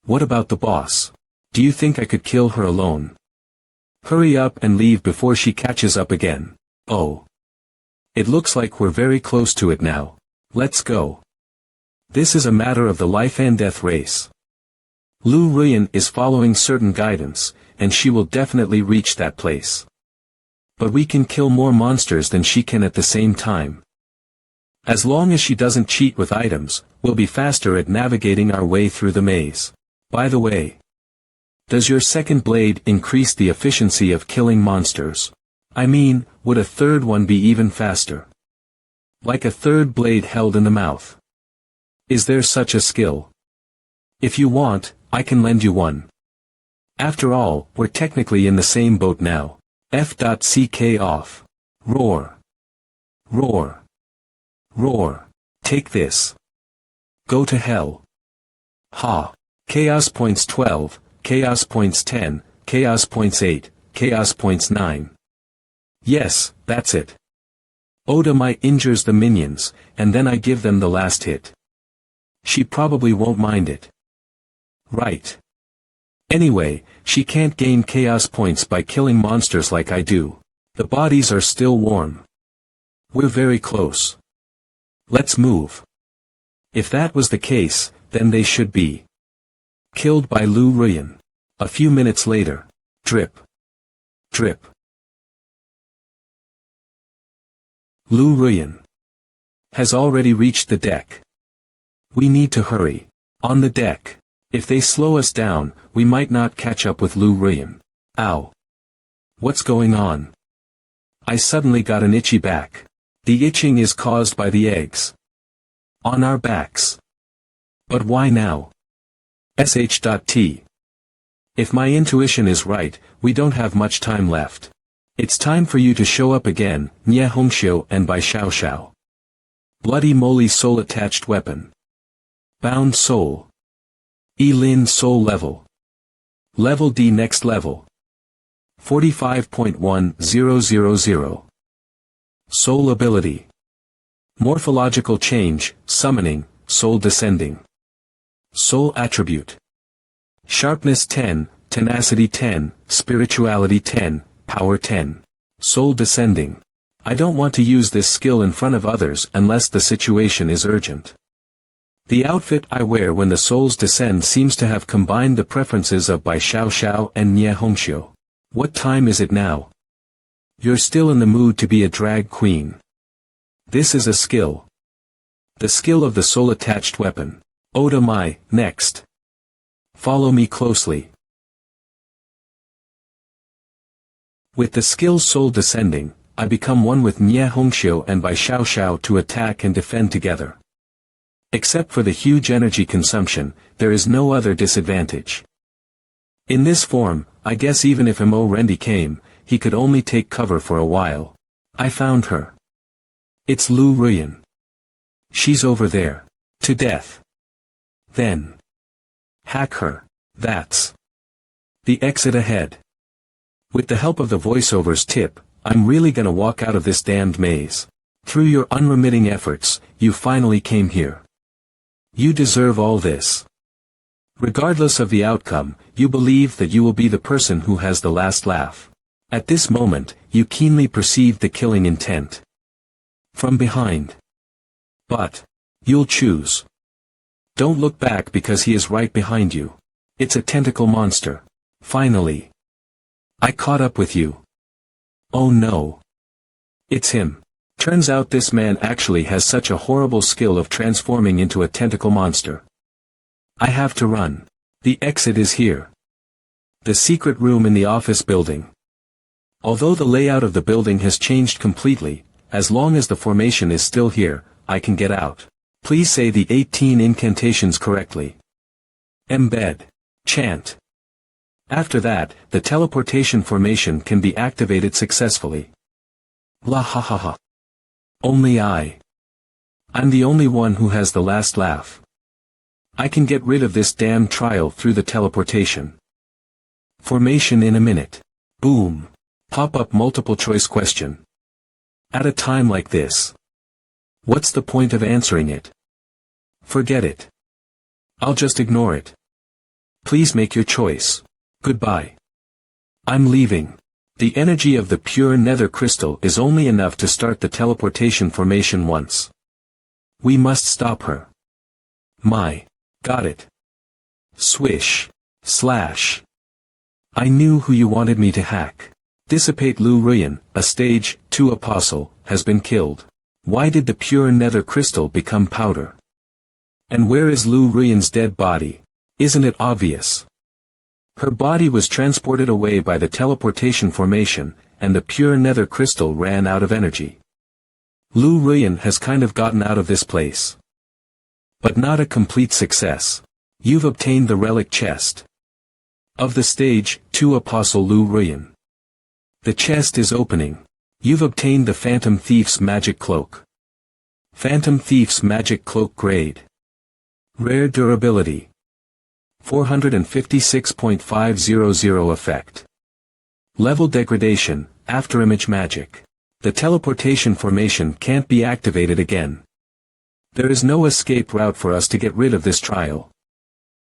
What about the boss? Do you think I could kill her alone? Hurry up and leave before she catches up again. Oh. It looks like we're very close to it now. Let's go. This is a matter of the life and death race. Lu Ruyan is following certain guidance, and she will definitely reach that place. But we can kill more monsters than she can at the same time. As long as she doesn't cheat with items, we'll be faster at navigating our way through the maze. By the way, does your second blade increase the efficiency of killing monsters? I mean, would a third one be even faster? Like a third blade held in the mouth. Is there such a skill? If you want, I can lend you one. After all, we're technically in the same boat now. F.CK off. Roar. Roar. Roar. Take this. Go to hell. Ha. Chaos points 12, Chaos points 10, Chaos points 8, Chaos points 9. Yes, that's it. Oda Mai injures the minions, and then I give them the last hit. She probably won't mind it. Right. Anyway, she can't gain chaos points by killing monsters like I do. The bodies are still warm. We're very close. Let's move. If that was the case, then they should be killed by Lu Ruyan. A few minutes later. Drip. Drip. Lu Ruyan has already reached the deck. We need to hurry. On the deck. If they slow us down, we might not catch up with Lu Ruyan. Ow. What's going on? I suddenly got an itchy back. The itching is caused by the eggs on our backs. But why now? Sh.T. If my intuition is right, we don't have much time left. It's time for you to show up again, Nye Hongxiu and Bai Xiao Xiao. Bloody moly soul-attached weapon. Bound soul. E-Lin soul level. Level D next level. 45.1000. Soul ability. Morphological change, summoning, soul descending. Soul attribute. Sharpness 10, tenacity 10, spirituality 10, power 10. Soul descending. I don't want to use this skill in front of others unless the situation is urgent. The outfit I wear when the souls descend seems to have combined the preferences of Bai Xiao Xiao and Nye Hongxiu. What time is it now? You're still in the mood to be a drag queen. This is a skill. The skill of the soul-attached weapon. Oda Mai, next. Follow me closely. With the skill soul descending, I become one with Nye Hongxiu and Bai Xiao Xiao to attack and defend together. Except for the huge energy consumption, there is no other disadvantage. In this form, I guess even if Mo Rendi came, he could only take cover for a while. I found her. It's Lu Ruyan. She's over there. To death. Then. Hack her. That's the exit ahead. With the help of the voiceover's tip, I'm really gonna walk out of this damned maze. Through your unremitting efforts, you finally came here. You deserve all this. Regardless of the outcome, you believe that you will be the person who has the last laugh. At this moment, you keenly perceive the killing intent. From behind. But you'll choose. Don't look back because he is right behind you. It's a tentacle monster. Finally. I caught up with you. Oh no. It's him. Turns out this man actually has such a horrible skill of transforming into a tentacle monster. I have to run. The exit is here. The secret room in the office building. Although the layout of the building has changed completely, as long as the formation is still here, I can get out. Please say the 18 incantations correctly. Embed. Chant. After that, the teleportation formation can be activated successfully. La ha ha ha. Only I'm the only one who has the last laugh. I can get rid of this damn trial through the teleportation. Formation in a minute. Boom. Pop-up multiple choice question. At a time like this. What's the point of answering it? Forget it. I'll just ignore it. Please make your choice. Goodbye. I'm leaving. The energy of the pure nether crystal is only enough to start the teleportation formation once. We must stop her. Got it. Swish. Slash. I knew who you wanted me to hack. Dissipate Lu Ruyan, a stage 2 apostle, has been killed. Why did the pure nether crystal become powder? And where is Lu Ruyan's dead body? Isn't it obvious? Her body was transported away by the teleportation formation, and the pure nether crystal ran out of energy. Lu Ruyan has kind of gotten out of this place. But not a complete success. You've obtained the relic chest of the stage 2 apostle Lu Ruyan. The chest is opening. You've obtained the Phantom Thief's magic cloak. Phantom Thief's magic cloak grade. Rare durability. 456.500 effect. Level degradation, afterimage magic. The teleportation formation can't be activated again. There is no escape route for us to get rid of this trial.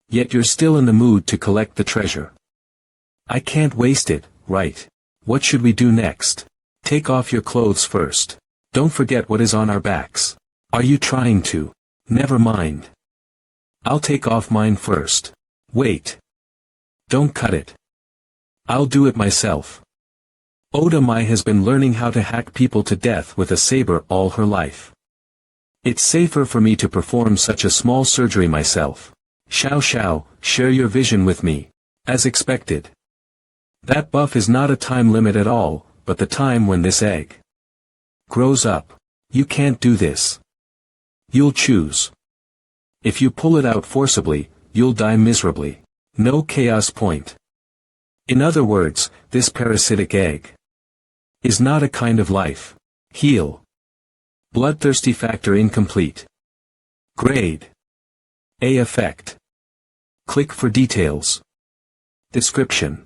Yet you're still in the mood to collect the treasure. I can't waste it, right? What should we do next? Take off your clothes first. Don't forget what is on our backs. Are you trying to? Never mind. I'll take off mine first. Wait. Don't cut it. I'll do it myself. Oda Mai has been learning how to hack people to death with a saber all her life. It's safer for me to perform such a small surgery myself. Xiao Xiao, share your vision with me. As expected. That buff is not a time limit at all, but the time when this egg grows up. You can't do this. You'll choose. If you pull it out forcibly, you'll die miserably. No chaos point. In other words, this parasitic egg is not a kind of life. Heal. Bloodthirsty factor incomplete. Grade A effect. Click for details. Description.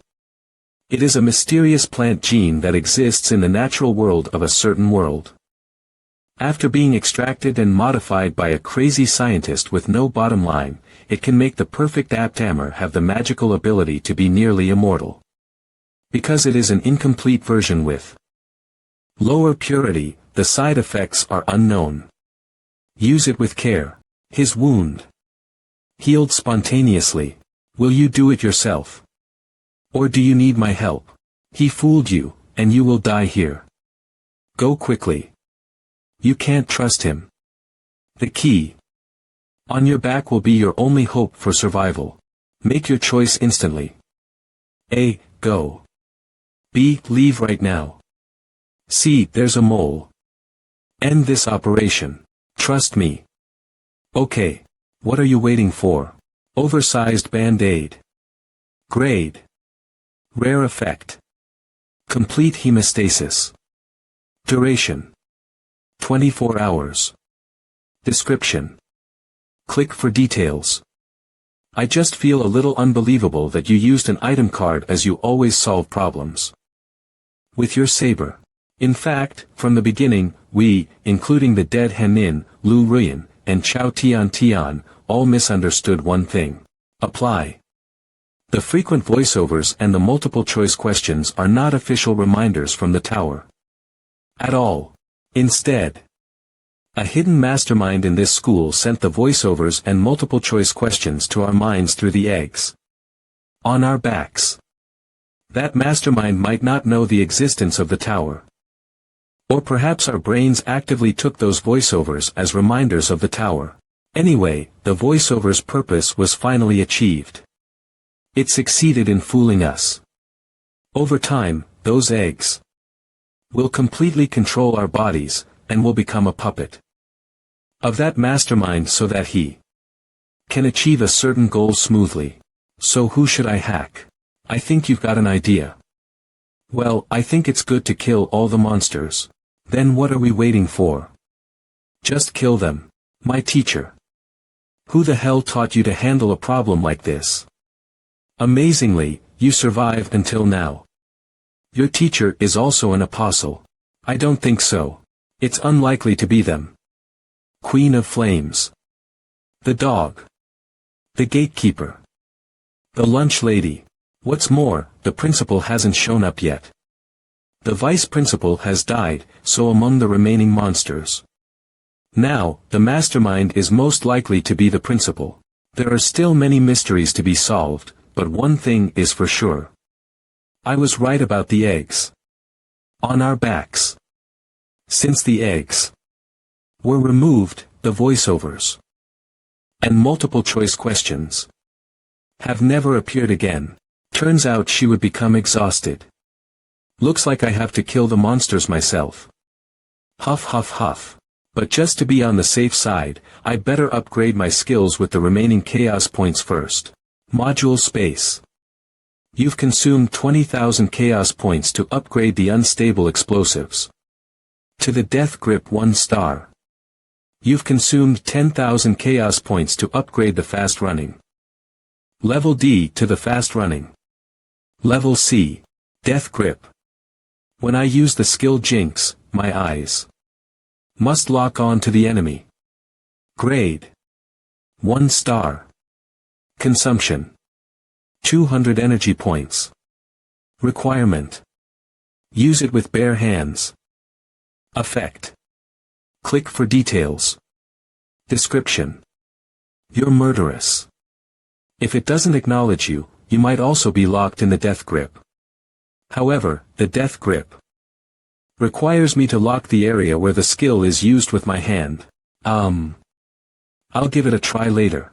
It is a mysterious plant gene that exists in the natural world of a certain world. After being extracted and modified by a crazy scientist with no bottom line, it can make the perfect aptamer have the magical ability to be nearly immortal. Because it is an incomplete version with lower purity, the side effects are unknown. Use it with care. His wound healed spontaneously. Will you do it yourself? Or do you need my help? He fooled you, and you will die here. Go quickly. You can't trust him. The key on your back will be your only hope for survival. Make your choice instantly. A. Go. B. Leave right now. C. There's a mole. End this operation. Trust me. Okay. What are you waiting for? Oversized band-aid. Grade. Rare effect. Complete hemostasis. Duration. 24 hours. Description. Click for details. I just feel a little unbelievable that you used an item card as you always solve problems with your saber. In fact, from the beginning, we, including the dead Henin, Lu Ruyan, and Chao Tian Tian, all misunderstood one thing. Apply. The frequent voiceovers and the multiple choice questions are not official reminders from the tower at all. Instead, a hidden mastermind in this school sent the voiceovers and multiple choice questions to our minds through the eggs on our backs. That mastermind might not know the existence of the tower. Or perhaps our brains actively took those voiceovers as reminders of the tower. Anyway, the voiceover's purpose was finally achieved. It succeeded in fooling us. Over time, those eggs will completely control our bodies, and will become a puppet of that mastermind so that he can achieve a certain goal smoothly. So who should I hack? I think you've got an idea. Well, I think it's good to kill all the monsters. Then what are we waiting for? Just kill them. My teacher. Who the hell taught you to handle a problem like this? Amazingly, you survived until now. Your teacher is also an apostle. I don't think so. It's unlikely to be them. Queen of Flames. The dog. The gatekeeper. The lunch lady. What's more, the principal hasn't shown up yet. The vice principal has died, so among the remaining monsters. Now, the mastermind is most likely to be the principal. There are still many mysteries to be solved, but one thing is for sure. I was right about the eggs on our backs. Since the eggs were removed, the voiceovers and multiple choice questions have never appeared again. Turns out she would become exhausted. Looks like I have to kill the monsters myself. Huff huff huff. But just to be on the safe side, I better upgrade my skills with the remaining chaos points first. Module space. You've consumed 20,000 chaos points to upgrade the unstable explosives to the death grip 1 star. You've consumed 10,000 chaos points to upgrade the fast running level D to the fast running level C, death grip. When I use the skill Jinx, my eyes must lock on to the enemy. Grade 1 star. Consumption 200 energy points. Requirement: use it with bare hands. Effect: click for details. Description: you're murderous. If it doesn't acknowledge you, you might also be locked in the death grip. However, the death grip requires me to lock the area where the skill is used with my hand. I'll give it a try later.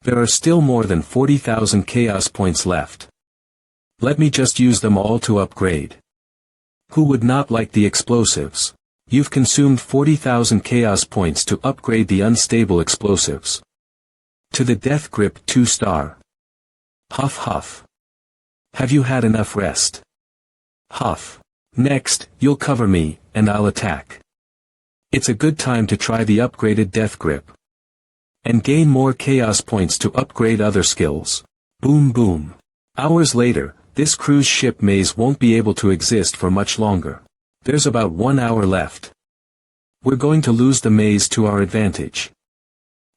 There are still more than 40,000 chaos points left. Let me just use them all to upgrade. Who would not like the explosives? You've consumed 40,000 chaos points to upgrade the unstable explosives. To the Death Grip 2-star. Huff huff. Have you had enough rest? Huff. Next, you'll cover me, and I'll attack. It's a good time to try the upgraded Death Grip. And gain more chaos points to upgrade other skills. Boom boom. Hours later, this cruise ship maze won't be able to exist for much longer. There's about 1 hour left. We're going to lose the maze to our advantage.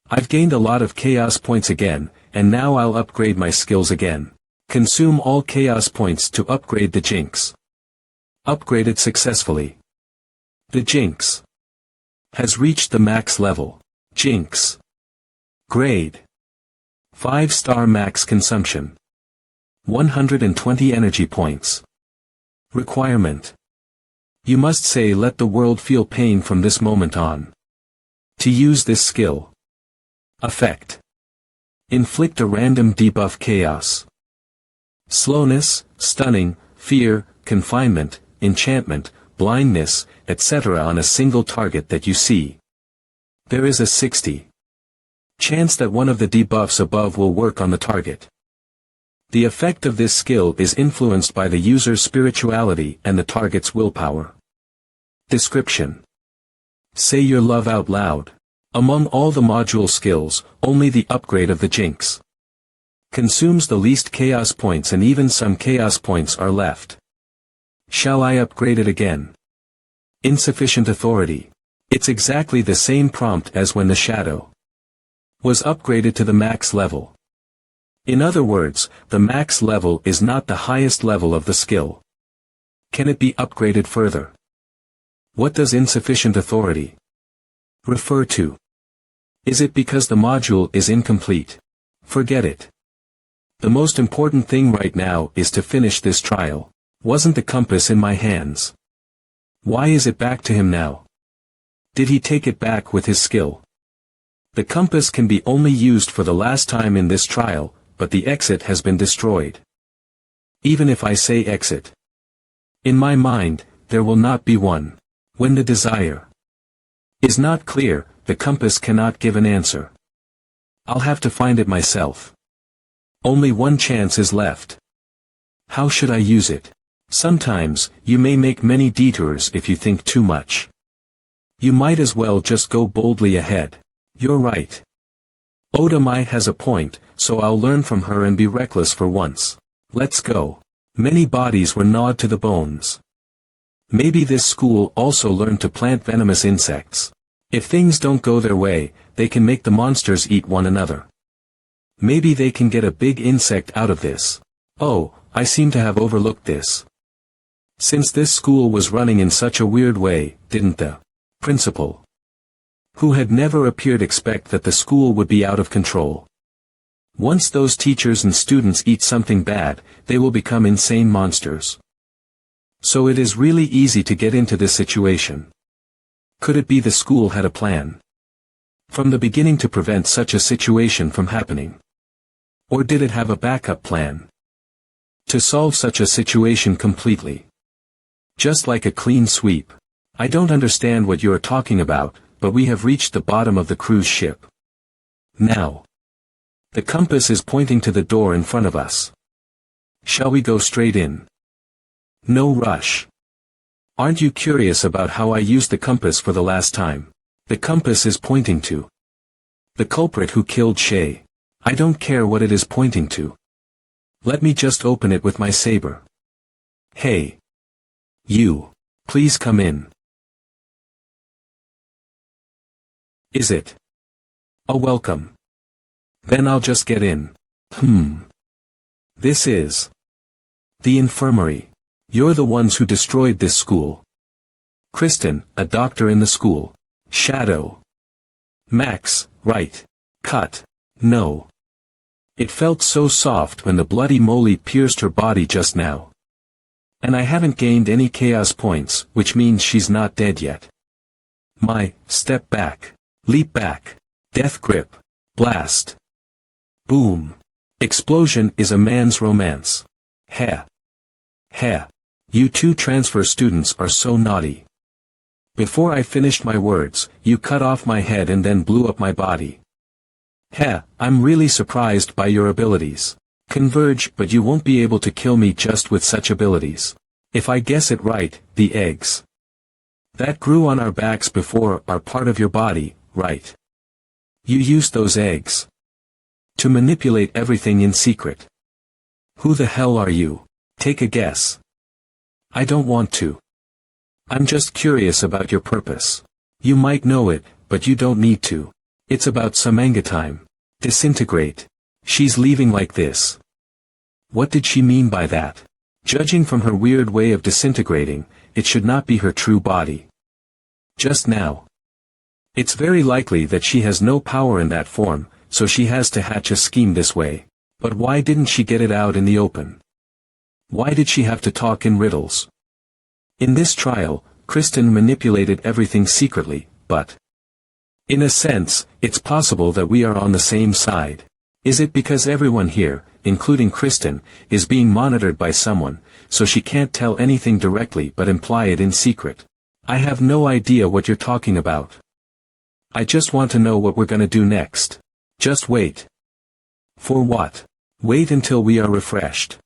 I've gained a lot of chaos points again, and now I'll upgrade my skills again. Consume all chaos points to upgrade the Jinx. Upgraded successfully. The Jinx has reached the max level. Jinx. Grade. 5-star max consumption. 120 energy points. Requirement. You must say let the world feel pain from this moment on. To use this skill. Effect. Inflict a random debuff chaos. Slowness, stunning, fear, confinement, enchantment, blindness, etc. on a single target that you see. There is a 60% chance that one of the debuffs above will work on the target. The effect of this skill is influenced by the user's spirituality and the target's willpower. Description. Say your love out loud. Among all the module skills, only the upgrade of the Jinx consumes the least chaos points, and even some chaos points are left. Shall I upgrade it again? Insufficient authority. It's exactly the same prompt as when the shadow was upgraded to the max level. In other words, the max level is not the highest level of the skill. Can it be upgraded further? What does insufficient authority refer to? Is it because the module is incomplete? Forget it. The most important thing right now is to finish this trial. Wasn't the compass in my hands? Why is it back to him now? Did he take it back with his skill? The compass can be only used for the last time in this trial, but the exit has been destroyed. Even if I say exit, in my mind, there will not be one. When the desire is not clear, the compass cannot give an answer. I'll have to find it myself. Only one chance is left. How should I use it? Sometimes, you may make many detours if you think too much. You might as well just go boldly ahead. You're right. Oda Mai has a point, so I'll learn from her and be reckless for once. Let's go. Many bodies were gnawed to the bones. Maybe this school also learned to plant venomous insects. If things don't go their way, they can make the monsters eat one another. Maybe they can get a big insect out of this. Oh, I seem to have overlooked this. Since this school was running in such a weird way, didn't the principal, who had never appeared, expect that the school would be out of control? Once those teachers and students eat something bad, they will become insane monsters. So it is really easy to get into this situation. Could it be the school had a plan from the beginning to prevent such a situation from happening? Or did it have a backup plan to solve such a situation completely? Just like a clean sweep. I don't understand what you are talking about, but we have reached the bottom of the cruise ship. Now. The compass is pointing to the door in front of us. Shall we go straight in? No rush. Aren't you curious about how I used the compass for the last time? The compass is pointing to the culprit who killed Shay. I don't care what it is pointing to. Let me just open it with my saber. Hey. You. Please come in. Is it a welcome? Then I'll just get in. This is the infirmary. You're the ones who destroyed this school. Kristen, a doctor in the school. Shadow. Max, right. Cut. No. It felt so soft when the bloody moly pierced her body just now. And I haven't gained any chaos points, which means she's not dead yet. Step back. Leap back. Death grip. Blast. Boom. Explosion is a man's romance. Heh. Heh. You two transfer students are so naughty. Before I finished my words, you cut off my head and then blew up my body. Heh, I'm really surprised by your abilities. Converge, but you won't be able to kill me just with such abilities. If I guess it right, the eggs that grew on our backs before are part of your body, right? You used those eggs to manipulate everything in secret. Who the hell are you? Take a guess. I don't want to. I'm just curious about your purpose. You might know it, but you don't need to. It's about some manga time. Disintegrate. She's leaving like this. What did she mean by that? Judging from her weird way of disintegrating, it should not be her true body. Just now. It's very likely that she has no power in that form, so she has to hatch a scheme this way. But why didn't she get it out in the open? Why did she have to talk in riddles? In this trial, Kristen manipulated everything secretly, but in a sense, it's possible that we are on the same side. Is it because everyone here, including Kristen, is being monitored by someone, so she can't tell anything directly but imply it in secret? I have no idea what you're talking about. I just want to know what we're gonna do next. Just wait. For what? Wait until we are refreshed.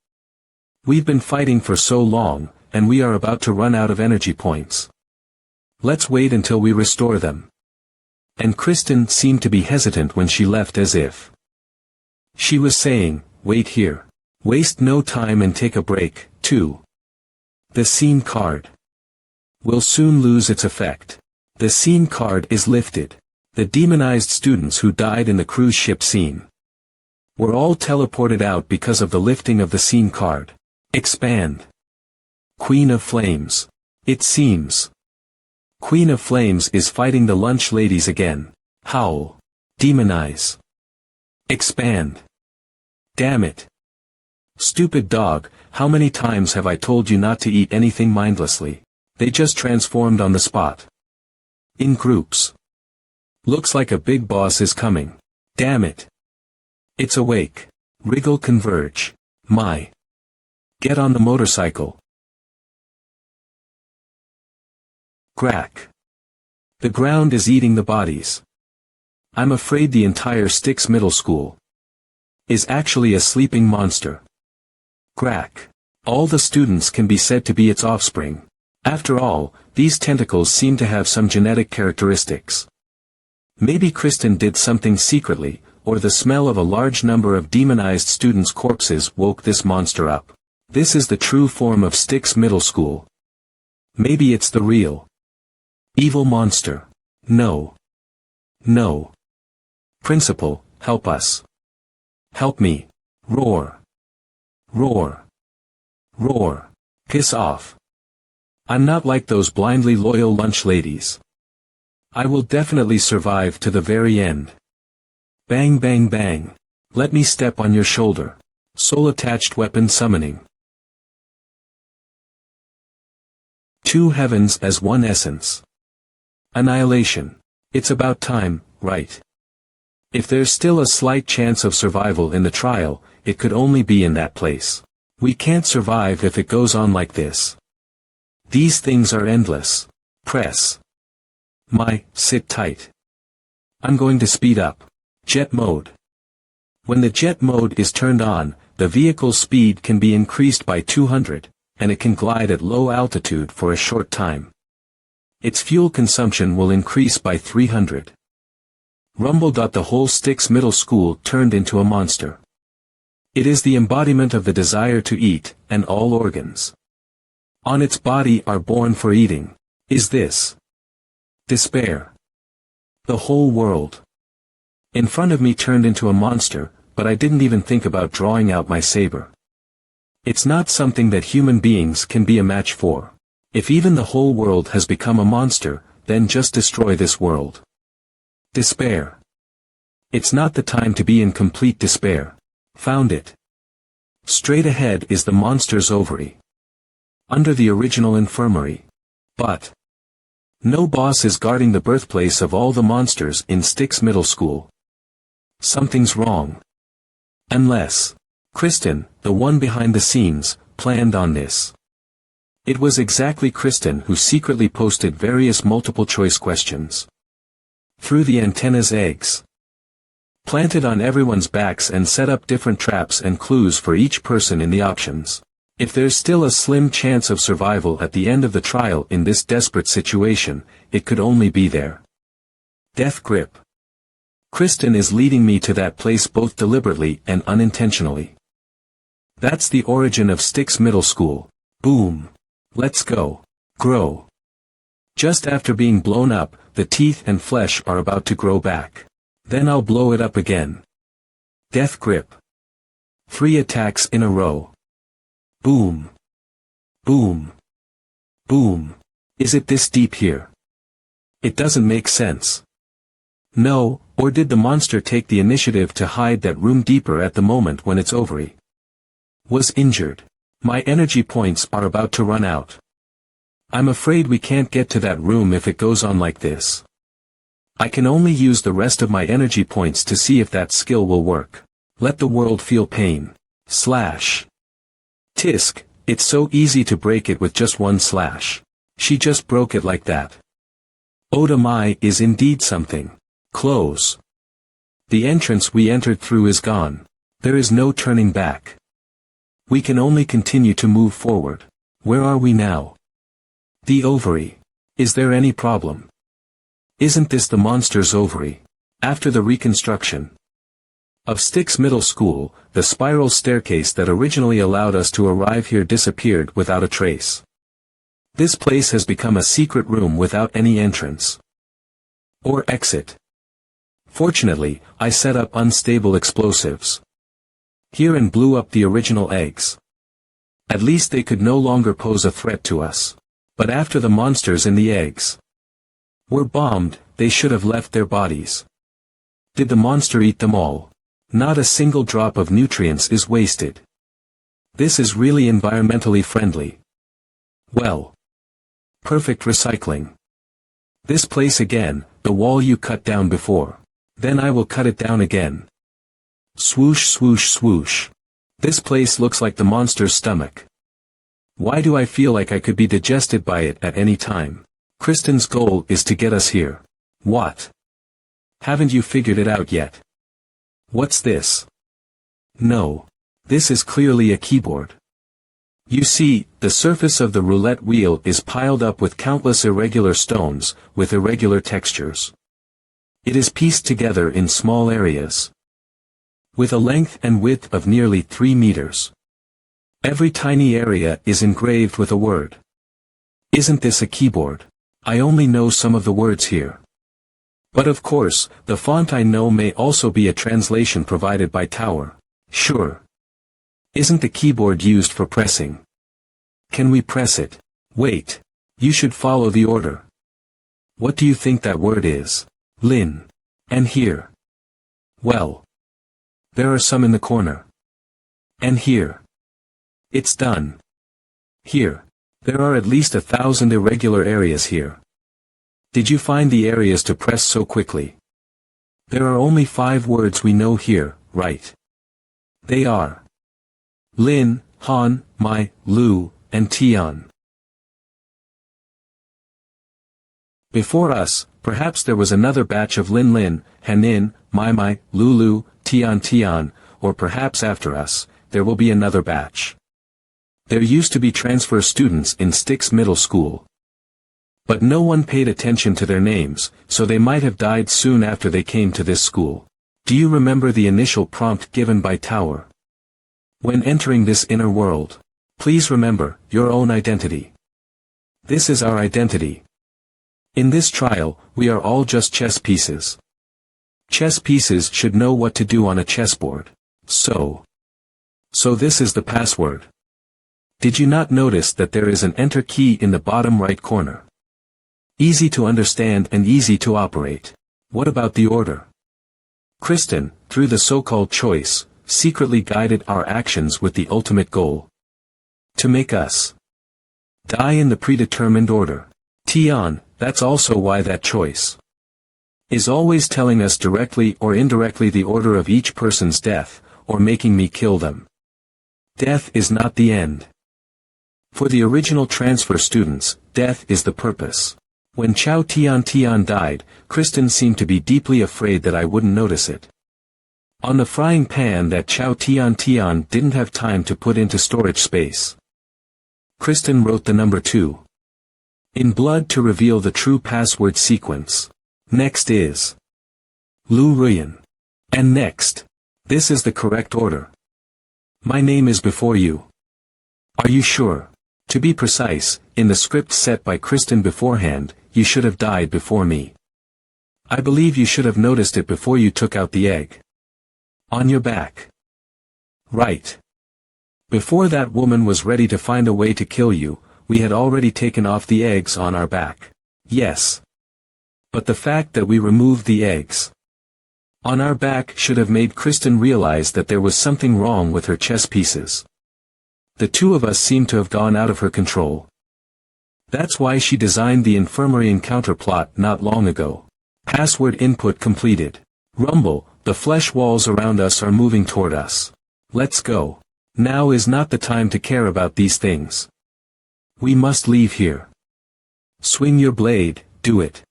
We've been fighting for so long, and we are about to run out of energy points. Let's wait until we restore them. And Kristen seemed to be hesitant when she left, as if she was saying, wait here. Waste no time and take a break, too. The scene card will soon lose its effect. The scene card is lifted. The demonized students who died in the cruise ship scene were all teleported out because of the lifting of the scene card. Expand. Queen of Flames. It seems Queen of Flames is fighting the lunch ladies again. Howl. Demonize. Expand. Damn it. Stupid dog, how many times have I told you not to eat anything mindlessly? They just transformed on the spot. In groups. Looks like a big boss is coming. Damn it. It's awake. Wriggle converge. My. Get on the motorcycle. Crack. The ground is eating the bodies. I'm afraid the entire Styx Middle School is actually a sleeping monster. Crack. All the students can be said to be its offspring. After all, these tentacles seem to have some genetic characteristics. Maybe Kristen did something secretly, or the smell of a large number of demonized students' corpses woke this monster up. This is the true form of Styx Middle School. Maybe it's the real evil monster. No. No. Principal, help us. Help me. Roar. Roar. Roar. Piss off. I'm not like those blindly loyal lunch ladies. I will definitely survive to the very end. Bang bang bang. Let me step on your shoulder. Soul-attached weapon summoning. Two heavens as one essence. Annihilation. It's about time, right? If there's still a slight chance of survival in the trial, it could only be in that place. We can't survive if it goes on like this. These things are endless. Press. Sit tight. I'm going to speed up. Jet mode. When the jet mode is turned on, the vehicle's speed can be increased by 200, and it can glide at low altitude for a short time. Its fuel consumption will increase by 300. Rumble. The whole Styx Middle School turned into a monster. It is the embodiment of the desire to eat, and all organs on its body are born for eating. Is this despair? The whole world in front of me turned into a monster, but I didn't even think about drawing out my saber. It's not something that human beings can be a match for. If even the whole world has become a monster, then just destroy this world. Despair. It's not the time to be in complete despair. Found it. Straight ahead is the monster's ovary. Under the original infirmary. But no boss is guarding the birthplace of all the monsters in Styx Middle School. Something's wrong. Unless Kristen, the one behind the scenes, planned on this. It was exactly Kristen who secretly posted various multiple-choice questions. Through the antenna's eggs. Planted on everyone's backs and set up different traps and clues for each person in the options. If there's still a slim chance of survival at the end of the trial in this desperate situation, it could only be there. Death grip. Kristen is leading me to that place both deliberately and unintentionally. That's the origin of Styx Middle School. Boom. Let's go. Grow. Just after being blown up, the teeth and flesh are about to grow back. Then I'll blow it up again. Death grip. 3 attacks in a row. Boom. Boom. Boom. Is it this deep here? It doesn't make sense. No, or did the monster take the initiative to hide that room deeper at the moment when its ovary was injured? My energy points are about to run out. I'm afraid we can't get to that room if it goes on like this. I can only use the rest of my energy points to see if that skill will work. Let the world feel pain. Slash. Tisk, it's so easy to break it with just one slash. She just broke it like that. Oda Mai is indeed something. Close. The entrance we entered through is gone. There is no turning back. We can only continue to move forward. Where are we now? The ovary. Is there any problem? Isn't this the monster's ovary? After the reconstruction of Styx Middle School, the spiral staircase that originally allowed us to arrive here disappeared without a trace. This place has become a secret room without any entrance or exit. Fortunately, I set up unstable explosives here and blew up the original eggs. At least they could no longer pose a threat to us. But after the monsters in the eggs were bombed, they should have left their bodies. Did the monster eat them all? Not a single drop of nutrients is wasted. This is really environmentally friendly. Well. Perfect recycling. This place again, the wall you cut down before. Then I will cut it down again. Swoosh swoosh swoosh. This place looks like the monster's stomach. Why do I feel like I could be digested by it at any time? Kristen's goal is to get us here. What? Haven't you figured it out yet? What's this? No. This is clearly a keyboard. You see, the surface of the roulette wheel is piled up with countless irregular stones, with irregular textures. It is pieced together in small areas, with a length and width of nearly 3 meters. Every tiny area is engraved with a word. Isn't this a keyboard? I only know some of the words here. But of course, the font I know may also be a translation provided by Tower. Sure. Isn't the keyboard used for pressing? Can we press it? Wait. You should follow the order. What do you think that word is? Lin. And here. Well. There are some in the corner. And here. It's done. Here. There are at least 1,000 irregular areas here. Did you find the areas to press so quickly? There are only 5 words we know here, right? They are Lin, Han, Mai, Lu, and Tian. Before us, perhaps there was another batch of Lin Lin, Hanin, Mai Mai, Lu Lu, Tian Tian, or perhaps after us, there will be another batch. There used to be transfer students in Styx Middle School. But no one paid attention to their names, so they might have died soon after they came to this school. Do you remember the initial prompt given by Tower? When entering this inner world, please remember your own identity. This is our identity. In this trial, we are all just chess pieces. Chess pieces should know what to do on a chessboard. So this is the password. Did you not notice that there is an enter key in the bottom right corner? Easy to understand and easy to operate. What about the order? Kristen, through the so-called choice, secretly guided our actions with the ultimate goal. To make us die in the predetermined order. Tian, that's also why that choice is always telling us directly or indirectly the order of each person's death, or making me kill them. Death is not the end. For the original transfer students, death is the purpose. When Chao Tian Tian died, Kristen seemed to be deeply afraid that I wouldn't notice it. On the frying pan that Chao Tian Tian didn't have time to put into storage space. Kristen wrote the number 2 in blood to reveal the true password sequence. Next is Lu Ruyan. And next. This is the correct order. My name is before you. Are you sure? To be precise, in the script set by Kristen beforehand, you should have died before me. I believe you should have noticed it before you took out the egg. On your back. Right. Before that woman was ready to find a way to kill you, we had already taken off the eggs on our back. Yes. But the fact that we removed the eggs on our back should have made Kristen realize that there was something wrong with her chess pieces. The two of us seemed to have gone out of her control. That's why she designed the infirmary encounter plot not long ago. Password input completed. Rumble, the flesh walls around us are moving toward us. Let's go. Now is not the time to care about these things. We must leave here. Swing your blade, do it.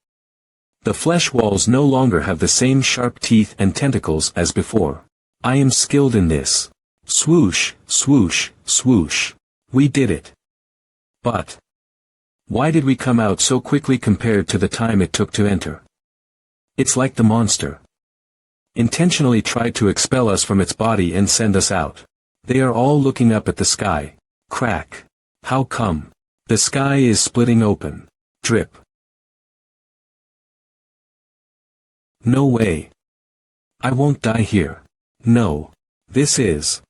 The flesh walls no longer have the same sharp teeth and tentacles as before. I am skilled in this. Swoosh, swoosh, swoosh. We did it. But why did we come out so quickly compared to the time it took to enter? It's like the monster intentionally tried to expel us from its body and send us out. They are all looking up at the sky. Crack. How come? The sky is splitting open. Drip. No way. I won't die here. No. This is.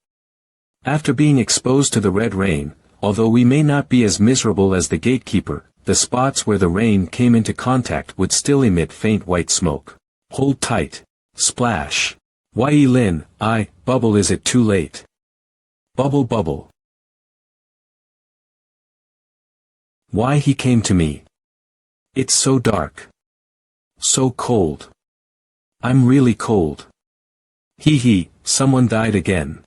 After being exposed to the red rain, although we may not be as miserable as the gatekeeper, the spots where the rain came into contact would still emit faint white smoke. Hold tight. Splash. Yi Lin, bubble, is it too late? Bubble bubble. Why he came to me. It's so dark. So cold. I'm really cold. Hee hee, someone died again.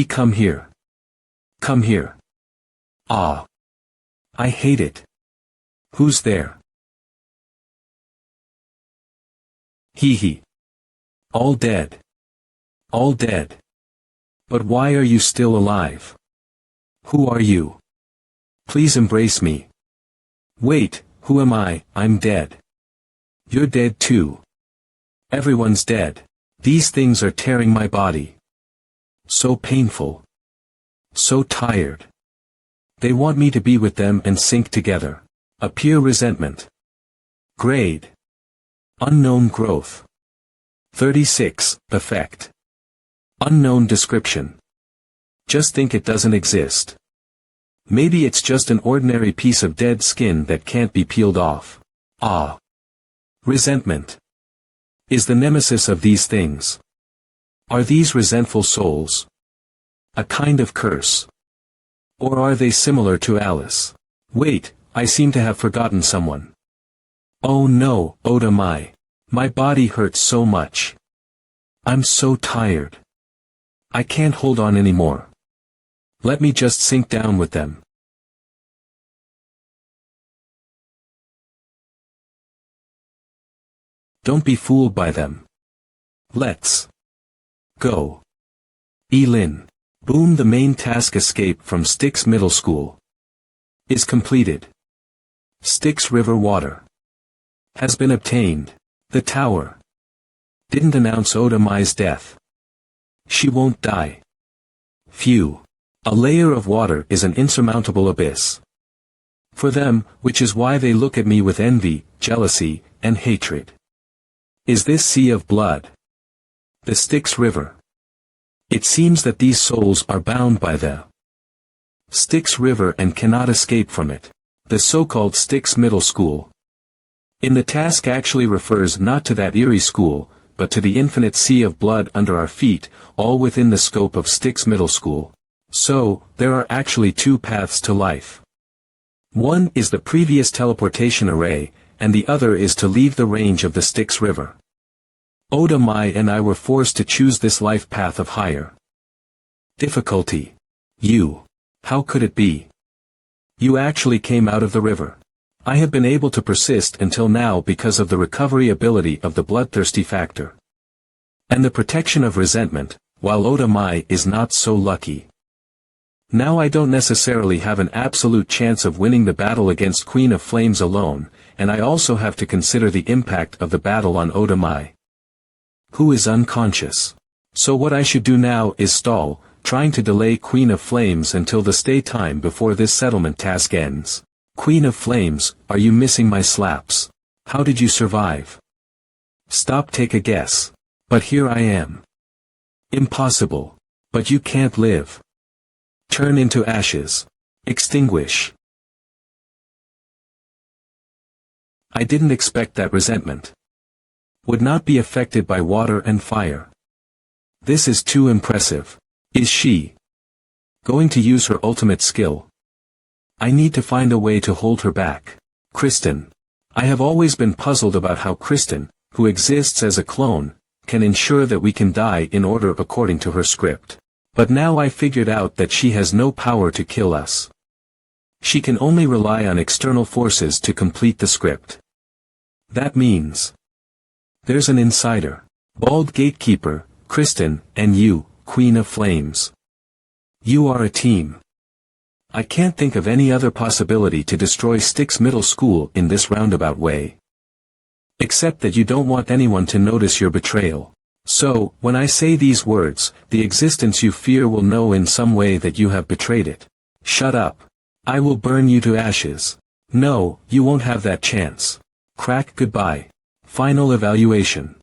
Come here. Come here. Ah. I hate it. Who's there? Hee hee. All dead. All dead. But why are you still alive? Who are you? Please embrace me. Wait, who am I? I'm dead. You're dead too. Everyone's dead. These things are tearing my body. So painful. So tired. They want me to be with them and sink together. Appear resentment. Grade. Unknown growth. 36, effect. Unknown description. Just think it doesn't exist. Maybe it's just an ordinary piece of dead skin that can't be peeled off. Ah. Resentment. Is the nemesis of these things. Are these resentful souls a kind of curse? Or are they similar to Alice? Wait, I seem to have forgotten someone. Oh no, Oda Mai. My body hurts so much. I'm so tired. I can't hold on anymore. Let me just sink down with them. Don't be fooled by them. Let's go. Lin. Boom. The main task, escape from Styx Middle School, is completed. Styx River water has been obtained. The tower didn't announce Oda Mai's death. She won't die. Phew. A layer of water is an insurmountable abyss for them, which is why they look at me with envy, jealousy, and hatred. Is this sea of blood the Styx River? It seems that these souls are bound by the Styx River and cannot escape from it. The so-called Styx Middle School in the task actually refers not to that eerie school, but to the infinite sea of blood under our feet, all within the scope of Styx Middle School. So, there are actually two paths to life. One is the previous teleportation array, and the other is to leave the range of the Styx River. Oda Mai and I were forced to choose this life path of higher difficulty. How could it be? You actually came out of the river. I have been able to persist until now because of the recovery ability of the bloodthirsty factor. And the protection of resentment, while Oda Mai is not so lucky. Now I don't necessarily have an absolute chance of winning the battle against Queen of Flames alone, and I also have to consider the impact of the battle on Oda Mai, who is unconscious. So what I should do now is stall, trying to delay Queen of Flames until the stay time before this settlement task ends. Queen of Flames, are you missing my slaps? How did you survive? Stop, take a guess. But here I am. Impossible. But you can't live. Turn into ashes. Extinguish. I didn't expect that resentment would not be affected by water and fire. This is too impressive. Is she going to use her ultimate skill? I need to find a way to hold her back. Kristen. I have always been puzzled about how Kristen, who exists as a clone, can ensure that we can die in order according to her script. But now I figured out that she has no power to kill us. She can only rely on external forces to complete the script. That means there's an insider. Bald Gatekeeper, Kristen, and you, Queen of Flames. You are a team. I can't think of any other possibility to destroy Styx Middle School in this roundabout way. Except that you don't want anyone to notice your betrayal. So, when I say these words, the existence you fear will know in some way that you have betrayed it. Shut up. I will burn you to ashes. No, you won't have that chance. Crack, goodbye. Final evaluation.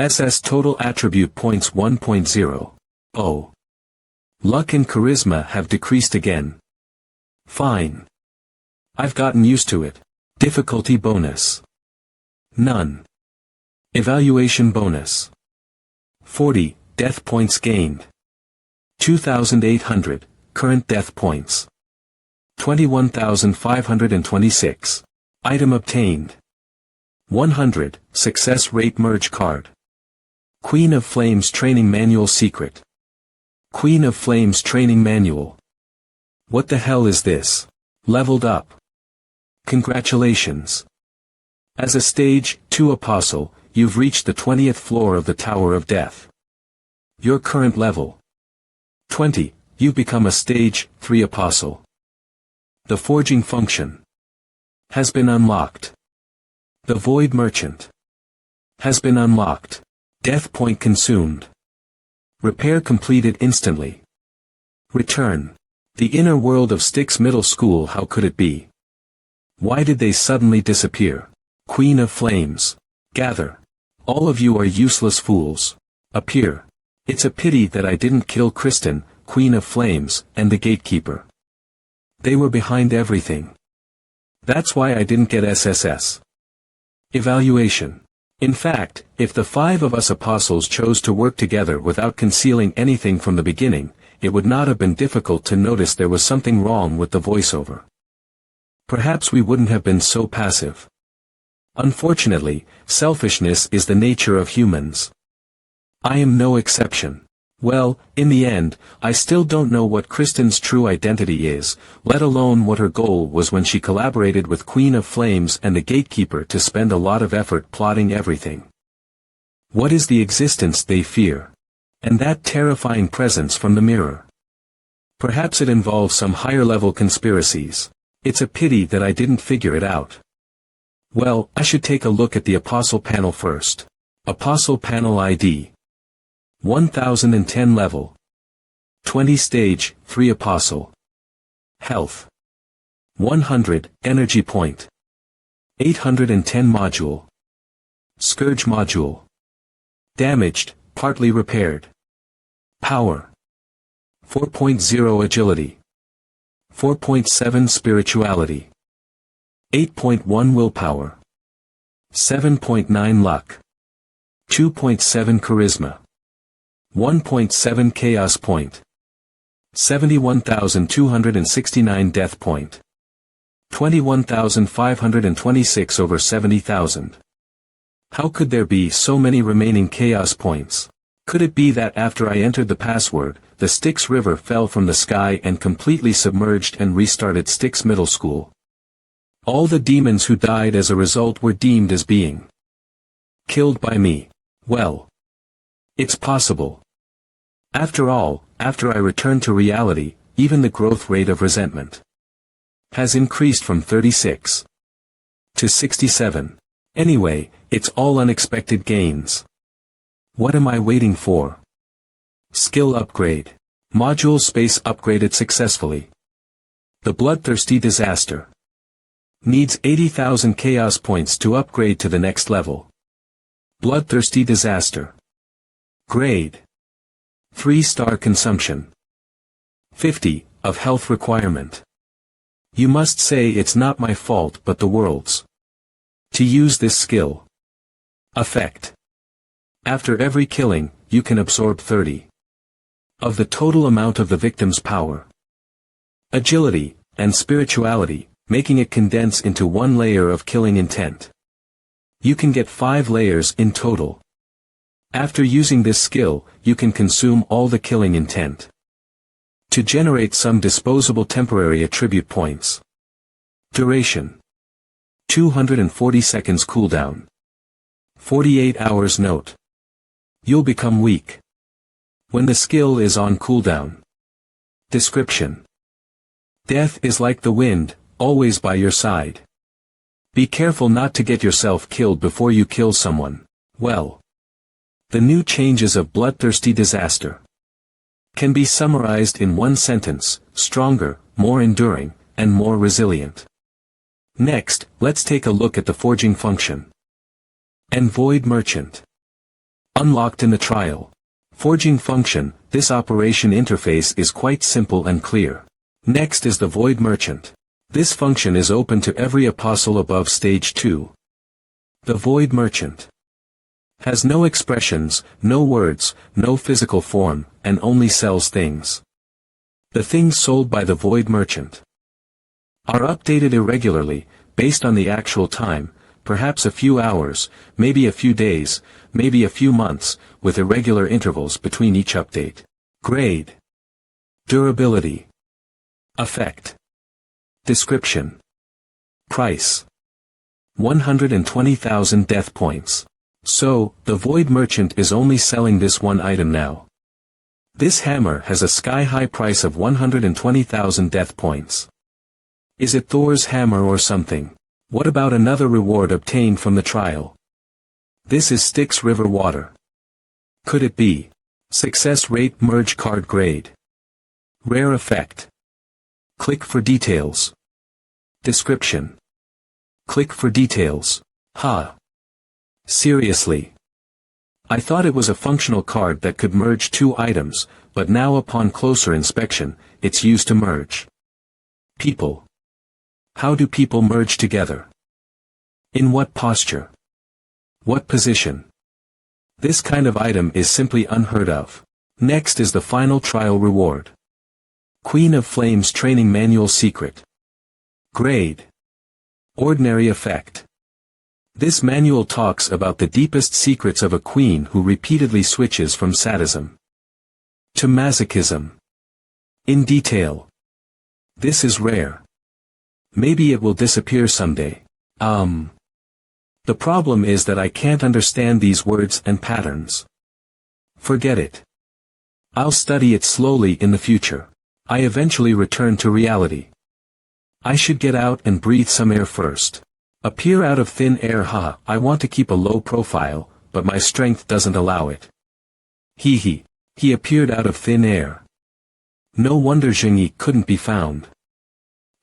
SS total attribute points 1.0. Oh. Luck and charisma have decreased again. Fine. I've gotten used to it. Difficulty bonus. None. Evaluation bonus. 40, death points gained. 2,800, current death points. 21,526. Item obtained. 100, success rate merge card. Queen of Flames Training Manual secret. Queen of Flames Training Manual. What the hell is this? Leveled up. Congratulations. As a Stage 2 Apostle, you've reached the 20th floor of the Tower of Death. Your current level. 20, you've become a Stage 3 Apostle. The forging function has been unlocked. The Void Merchant has been unlocked. Death point consumed. Repair completed instantly. Return. The inner world of Styx Middle School. How could it be? Why did they suddenly disappear? Queen of Flames. Gather. All of you are useless fools. Appear. It's a pity that I didn't kill Kristen, Queen of Flames, and the Gatekeeper. They were behind everything. That's why I didn't get SSS. Evaluation. In fact, if the 5 of us apostles chose to work together without concealing anything from the beginning, it would not have been difficult to notice there was something wrong with the voiceover. Perhaps we wouldn't have been so passive. Unfortunately, selfishness is the nature of humans. I am no exception. Well, in the end, I still don't know what Kristen's true identity is, let alone what her goal was when she collaborated with Queen of Flames and the Gatekeeper to spend a lot of effort plotting everything. What is the existence they fear? And that terrifying presence from the mirror. Perhaps it involves some higher-level conspiracies. It's a pity that I didn't figure it out. Well, I should take a look at the Apostle panel first. Apostle panel ID. 1010 level. 20 stage, 3 apostle. Health. 100, energy point. 810 module. Scourge module. Damaged, partly repaired. Power. 4.0 agility. 4.7 spirituality. 8.1 willpower. 7.9 luck. 2.7 charisma. 1.7 chaos point. 71,269 death point. 21,526 over 70,000. How could there be so many remaining chaos points? Could it be that after I entered the password, the Styx River fell from the sky and completely submerged and restarted Styx Middle School? All the demons who died as a result were deemed as being killed by me. Well, it's possible. After all, after I returned to reality, even the growth rate of resentment has increased from 36 to 67. Anyway, it's all unexpected gains. What am I waiting for? Skill upgrade. Module space upgraded successfully. The bloodthirsty disaster needs 80,000 chaos points to upgrade to the next level. Bloodthirsty disaster. Grade 3-star consumption. 50 of health requirement. You must say it's not my fault but the world's. To use this skill. Effect. After every killing, you can absorb 30 of the total amount of the victim's power, agility, and spirituality, making it condense into one layer of killing intent. You can get 5 layers in total. After using this skill, you can consume all the killing intent to generate some disposable temporary attribute points. Duration. 240 seconds cooldown. 48 hours note. You'll become weak when the skill is on cooldown. Description. Death is like the wind, always by your side. Be careful not to get yourself killed before you kill someone. Well, the new changes of bloodthirsty disaster can be summarized in one sentence: stronger, more enduring, and more resilient. Next, let's take a look at the forging function. And Void Merchant. Unlocked in the trial. Forging function. This operation interface is quite simple and clear. Next is the Void Merchant. This function is open to every apostle above stage 2. The Void Merchant has no expressions, no words, no physical form, and only sells things. The things sold by the Void Merchant are updated irregularly, based on the actual time, perhaps a few hours, maybe a few days, maybe a few months, with irregular intervals between each update. Grade. Durability. Effect. Description. Price. 120,000 death points. So, the Void Merchant is only selling this one item now. This hammer has a sky-high price of 120,000 death points. Is it Thor's hammer or something? What about another reward obtained from the trial? This is Styx River water. Could it be? Success rate merge card grade. Rare effect. Click for details. Description. Click for details. Ha. Seriously. I thought it was a functional card that could merge 2 items, but now upon closer inspection, it's used to merge people. How do people merge together? In what posture? What position? This kind of item is simply unheard of. Next is the final trial reward. Queen of Flames Training Manual Secret. Grade. Ordinary effect. This manual talks about the deepest secrets of a queen who repeatedly switches from sadism to masochism. In detail. This is rare. Maybe it will disappear someday. The problem is that I can't understand these words and patterns. Forget it. I'll study it slowly in the future. I eventually return to reality. I should get out and breathe some air first. Appear out of thin air. I want to keep a low profile, but my strength doesn't allow it. He appeared out of thin air. No wonder Zhengyi couldn't be found.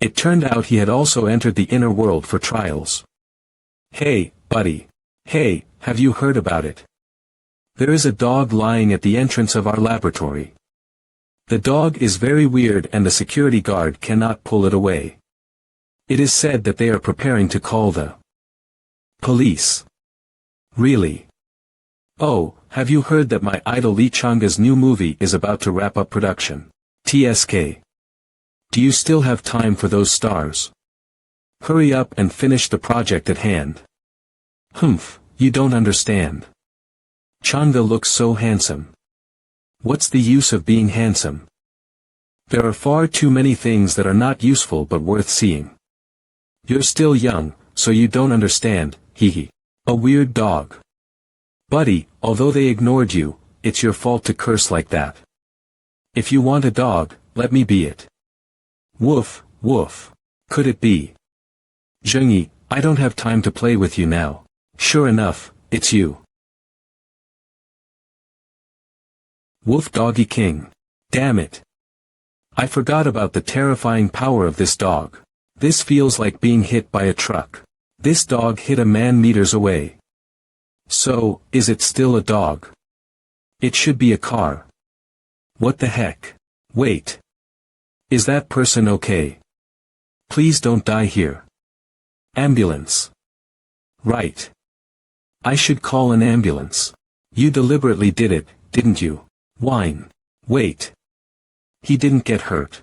It turned out he had also entered the inner world for trials. Hey, buddy. Hey, have you heard about it? There is a dog lying at the entrance of our laboratory. The dog is very weird and the security guard cannot pull it away. It is said that they are preparing to call the police. Really? Oh, have you heard that my idol Lee Changa's new movie is about to wrap up production? TSK. Do you still have time for those stars? Hurry up and finish the project at hand. You don't understand. Changa looks so handsome. What's the use of being handsome? There are far too many things that are not useful but worth seeing. You're still young, so you don't understand, hee. A weird dog. Buddy, although they ignored you, it's your fault to curse like that. If you want a dog, let me be it. Woof, woof. Could it be? Zhengyi, I don't have time to play with you now. Sure enough, it's you. Wolf Doggy King. Damn it. I forgot about the terrifying power of this dog. This feels like being hit by a truck. This dog hit a man meters away. So, is it still a dog? It should be a car. What the heck? Wait. Is that person okay? Please don't die here. Ambulance. Right. I should call an ambulance. You deliberately did it, didn't you? Whine. Wait. He didn't get hurt.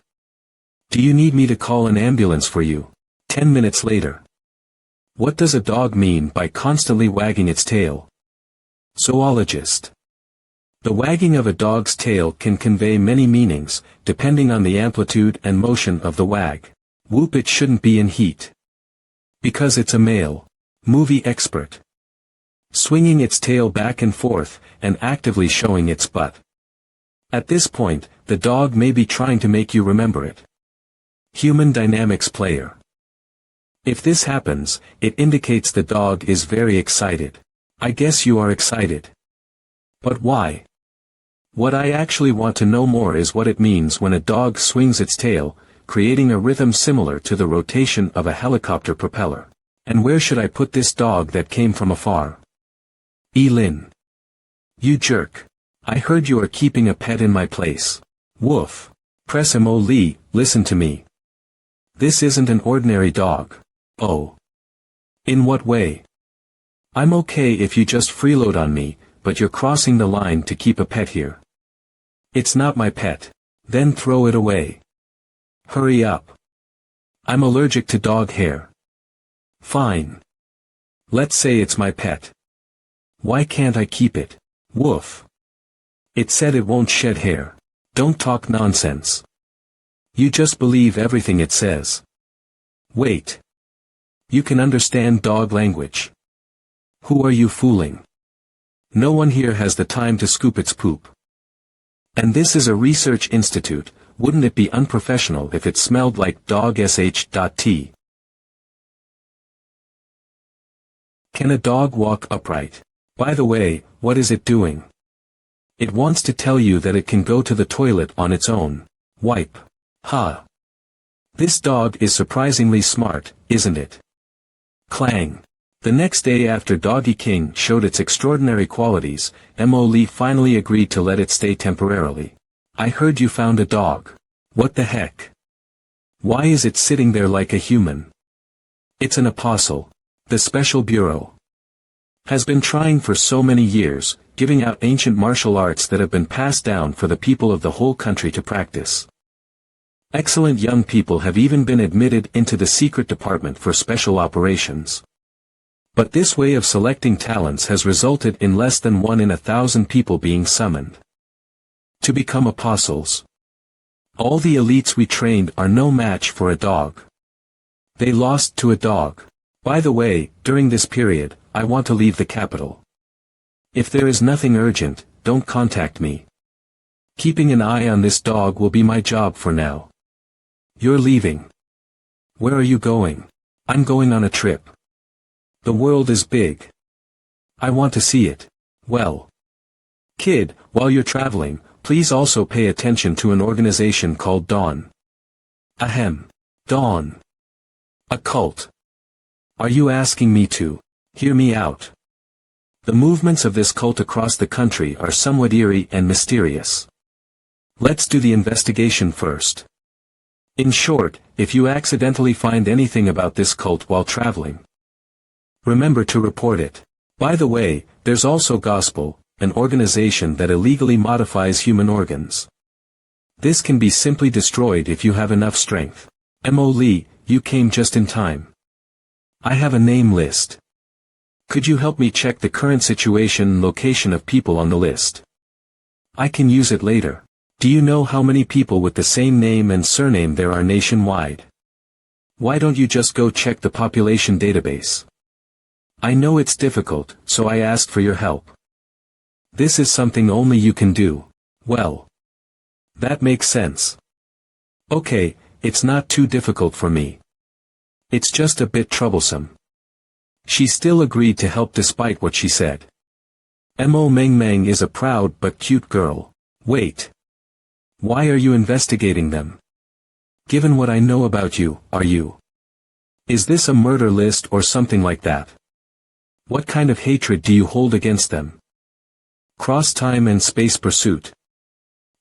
Do you need me to call an ambulance for you? 10 minutes later. What does a dog mean by constantly wagging its tail? Zoologist. The wagging of a dog's tail can convey many meanings, depending on the amplitude and motion of the wag. Whoop, it shouldn't be in heat. Because it's a male. Movie expert. Swinging its tail back and forth, and actively showing its butt. At this point, the dog may be trying to make you remember it. Human dynamics player. If this happens, it indicates the dog is very excited. I guess you are excited. But why? What I actually want to know more is what it means when a dog swings its tail, creating a rhythm similar to the rotation of a helicopter propeller. And where should I put this dog that came from afar? Lin. You jerk. I heard you are keeping a pet in my place. Woof. Press Mo Lee, listen to me. This isn't an ordinary dog. Oh. In what way? I'm okay if you just freeload on me, but you're crossing the line to keep a pet here. It's not my pet. Then throw it away. Hurry up. I'm allergic to dog hair. Fine. Let's say it's my pet. Why can't I keep it? Woof. It said it won't shed hair. Don't talk nonsense. You just believe everything it says. Wait. You can understand dog language. Who are you fooling? No one here has the time to scoop its poop. And this is a research institute, wouldn't it be unprofessional if it smelled like dog sh.t? Can a dog walk upright? By the way, what is it doing? It wants to tell you that it can go to the toilet on its own. Wipe. Ha. This dog is surprisingly smart, isn't it? Clang. The next day after Doggy King showed its extraordinary qualities, Mo Lee finally agreed to let it stay temporarily. I heard you found a dog. What the heck? Why is it sitting there like a human? It's an apostle. The Special Bureau has been trying for so many years, giving out ancient martial arts that have been passed down for the people of the whole country to practice. Excellent young people have even been admitted into the secret department for special operations. But this way of selecting talents has resulted in less than 1 in 1,000 people being summoned to become apostles. All the elites we trained are no match for a dog. They lost to a dog. By the way, during this period, I want to leave the capital. If there is nothing urgent, don't contact me. Keeping an eye on this dog will be my job for now. You're leaving. Where are you going? I'm going on a trip. The world is big. I want to see it. Well. Kid, while you're traveling, please also pay attention to an organization called Dawn. Ahem. Dawn. A cult. Are you asking me to? Hear me out. The movements of this cult across the country are somewhat eerie and mysterious. Let's do the investigation first. In short, if you accidentally find anything about this cult while traveling, remember to report it. By the way, there's also Gospel, an organization that illegally modifies human organs. This can be simply destroyed if you have enough strength. Mo Lee, you came just in time. I have a name list. Could you help me check the current situation and location of people on the list? I can use it later. Do you know how many people with the same name and surname there are nationwide? Why don't you just go check the population database? I know it's difficult, so I asked for your help. This is something only you can do. Well, that makes sense. Okay, it's not too difficult for me. It's just a bit troublesome. She still agreed to help despite what she said. Mo Meng Meng is a proud but cute girl. Wait. Why are you investigating them? Given what I know about you, are you? Is this a murder list or something like that? What kind of hatred do you hold against them? Cross-time and space pursuit.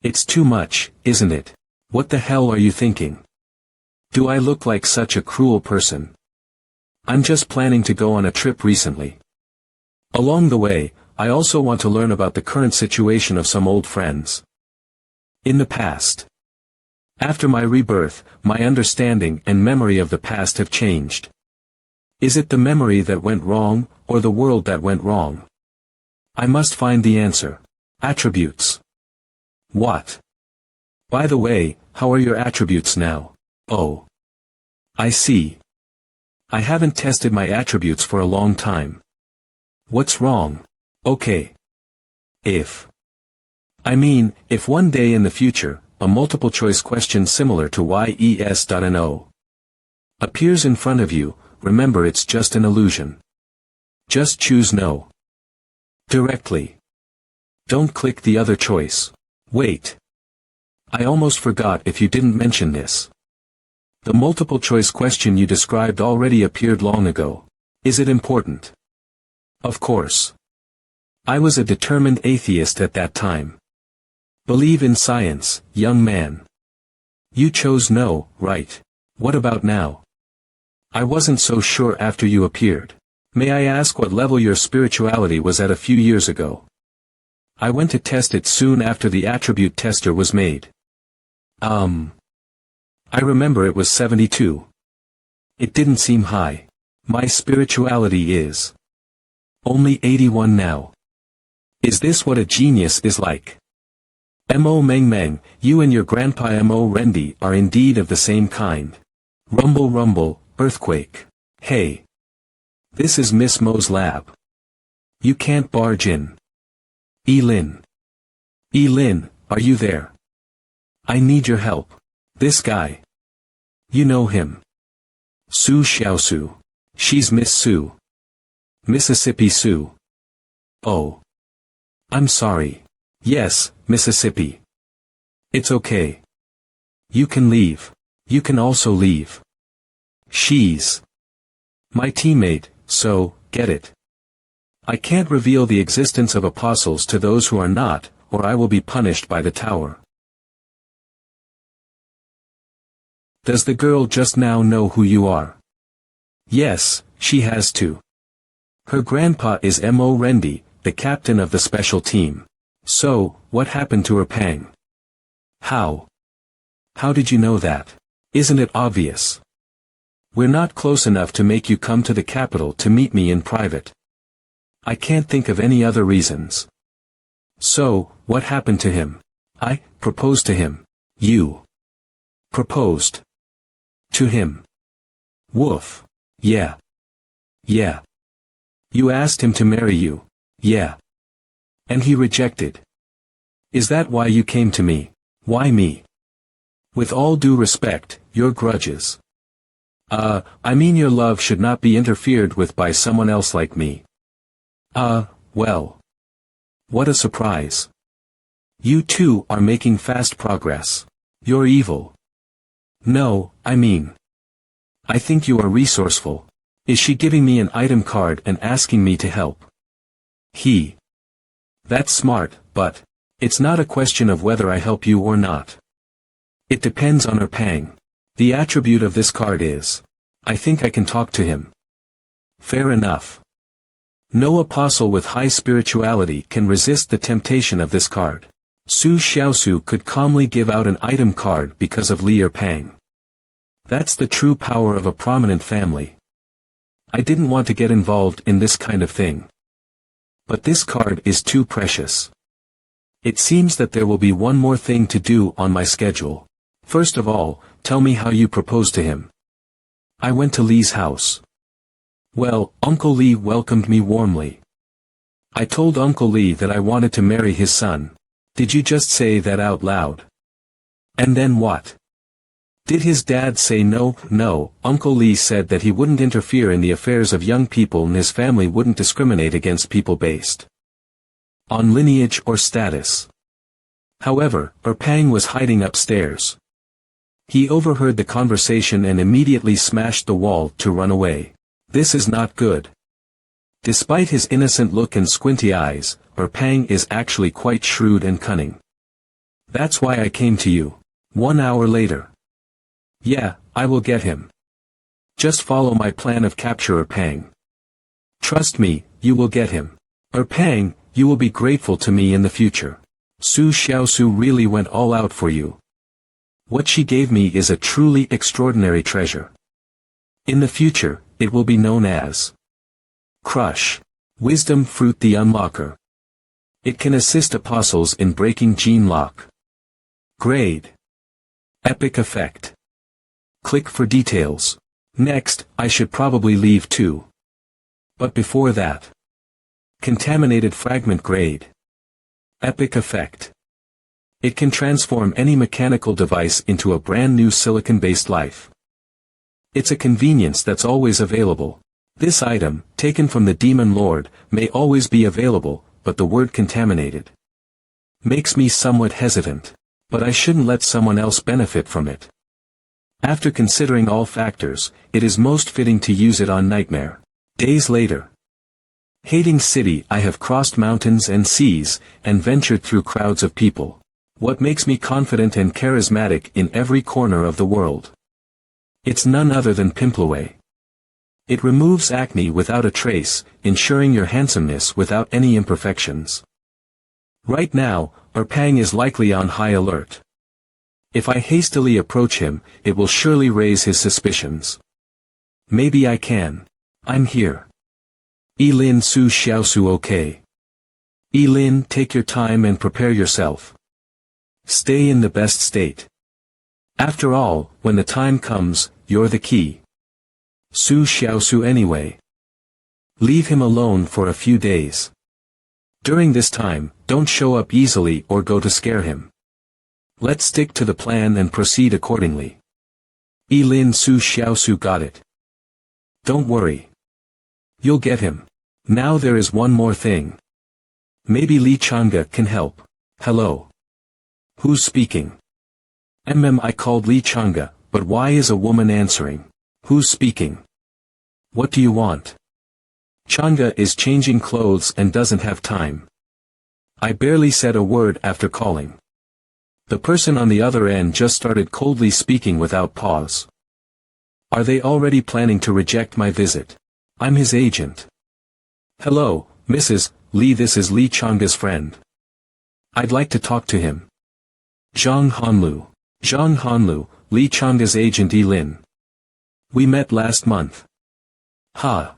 It's too much, isn't it? What the hell are you thinking? Do I look like such a cruel person? I'm just planning to go on a trip recently. Along the way, I also want to learn about the current situation of some old friends. In the past. After my rebirth, my understanding and memory of the past have changed. Is it the memory that went wrong, or the world that went wrong? I must find the answer. Attributes. What? By the way, how are your attributes now? Oh. I see. I haven't tested my attributes for a long time. What's wrong? Okay. If one day in the future, a multiple-choice question similar to yes.no appears in front of you, remember it's just an illusion. Just choose no. Directly. Don't click the other choice. Wait. I almost forgot if you didn't mention this. The multiple-choice question you described already appeared long ago. Is it important? Of course. I was a determined atheist at that time. Believe in science, young man. You chose no, right? What about now? I wasn't so sure after you appeared. May I ask what level your spirituality was at a few years ago? I went to test it soon after the attribute tester was made. I remember it was 72. It didn't seem high. My spirituality is only 81 now. Is this what a genius is like? Mo Meng Meng, you and your grandpa Mo Rendi are indeed of the same kind. Rumble rumble, earthquake. Hey. This is Miss Mo's lab. You can't barge in. Elin. Elin, are you there? I need your help. This guy. You know him. Su Xiaosu. She's Miss Su. Mississippi Su. Oh. I'm sorry. Yes, Mississippi. It's okay. You can leave. You can also leave. She's my teammate, so, get it. I can't reveal the existence of apostles to those who are not, or I will be punished by the tower. Does the girl just now know who you are? Yes, she has to. Her grandpa is Mo Rendi, the captain of the special team. So, what happened to her Pang? How? How did you know that? Isn't it obvious? We're not close enough to make you come to the capital to meet me in private. I can't think of any other reasons. So, what happened to him? I proposed to him. You proposed to him. Woof. Yeah. Yeah. You asked him to marry you. Yeah. And he rejected. Is that why you came to me? Why me? With all due respect, your grudges. I mean your love should not be interfered with by someone else like me. Well. What a surprise. You two are making fast progress. You're evil. No, I mean. I think you are resourceful. Is she giving me an item card and asking me to help? That's smart, but it's not a question of whether I help you or not. It depends on her Pang. The attribute of this card is, I think I can talk to him. Fair enough. No apostle with high spirituality can resist the temptation of this card. Su Xiaosu could calmly give out an item card because of Li Pang. That's the true power of a prominent family. I didn't want to get involved in this kind of thing. But this card is too precious. It seems that there will be one more thing to do on my schedule. First of all, tell me how you proposed to him. I went to Lee's house. Well, Uncle Lee welcomed me warmly. I told Uncle Lee that I wanted to marry his son. Did you just say that out loud? And then what? Did his dad say no? No, Uncle Lee said that he wouldn't interfere in the affairs of young people and his family wouldn't discriminate against people based on lineage or status. However, Erpang was hiding upstairs. He overheard the conversation and immediately smashed the wall to run away. This is not good. Despite his innocent look and squinty eyes, Erpang is actually quite shrewd and cunning. That's why I came to you. 1 hour later. Yeah, I will get him. Just follow my plan of capture Erpang. Trust me, you will get him. Erpang, you will be grateful to me in the future. Su Xiaosu really went all out for you. What she gave me is a truly extraordinary treasure. In the future, it will be known as Crush. Wisdom Fruit the Unlocker. It can assist apostles in breaking gene lock. Grade. Epic effect. Click for details. Next, I should probably leave too. But before that. Contaminated fragment grade. Epic effect. It can transform any mechanical device into a brand new silicon-based life. It's a convenience that's always available. This item, taken from the Demon Lord, may always be available, but the word contaminated makes me somewhat hesitant. But I shouldn't let someone else benefit from it. After considering all factors, it is most fitting to use it on Nightmare. Days later. Hating City, I have crossed mountains and seas, and ventured through crowds of people. What makes me confident and charismatic in every corner of the world? It's none other than Pimplaway. It removes acne without a trace, ensuring your handsomeness without any imperfections. Right now, Erpang is likely on high alert. If I hastily approach him, it will surely raise his suspicions. Maybe I can. I'm here. Elin Su Xiaosu okay. Elin, take your time and prepare yourself. Stay in the best state. After all, when the time comes, you're the key. Su Xiaosu anyway. Leave him alone for a few days. During this time, don't show up easily or go to scare him. Let's stick to the plan and proceed accordingly. Elin Su Xiaosu got it. Don't worry. You'll get him. Now there is one more thing. Maybe Li Chang'e can help. Hello. Who's speaking? I called Li Chang'e, but why is a woman answering? Who's speaking? What do you want? Chang'e is changing clothes and doesn't have time. I barely said a word after calling. The person on the other end just started coldly speaking without pause. Are they already planning to reject my visit? I'm his agent. Hello, Mrs. Li, this is Li Chang'e's friend. I'd like to talk to him. Zhang Hanlu. Zhang Hanlu, Li Chang'e's agent Elin. We met last month. Ha.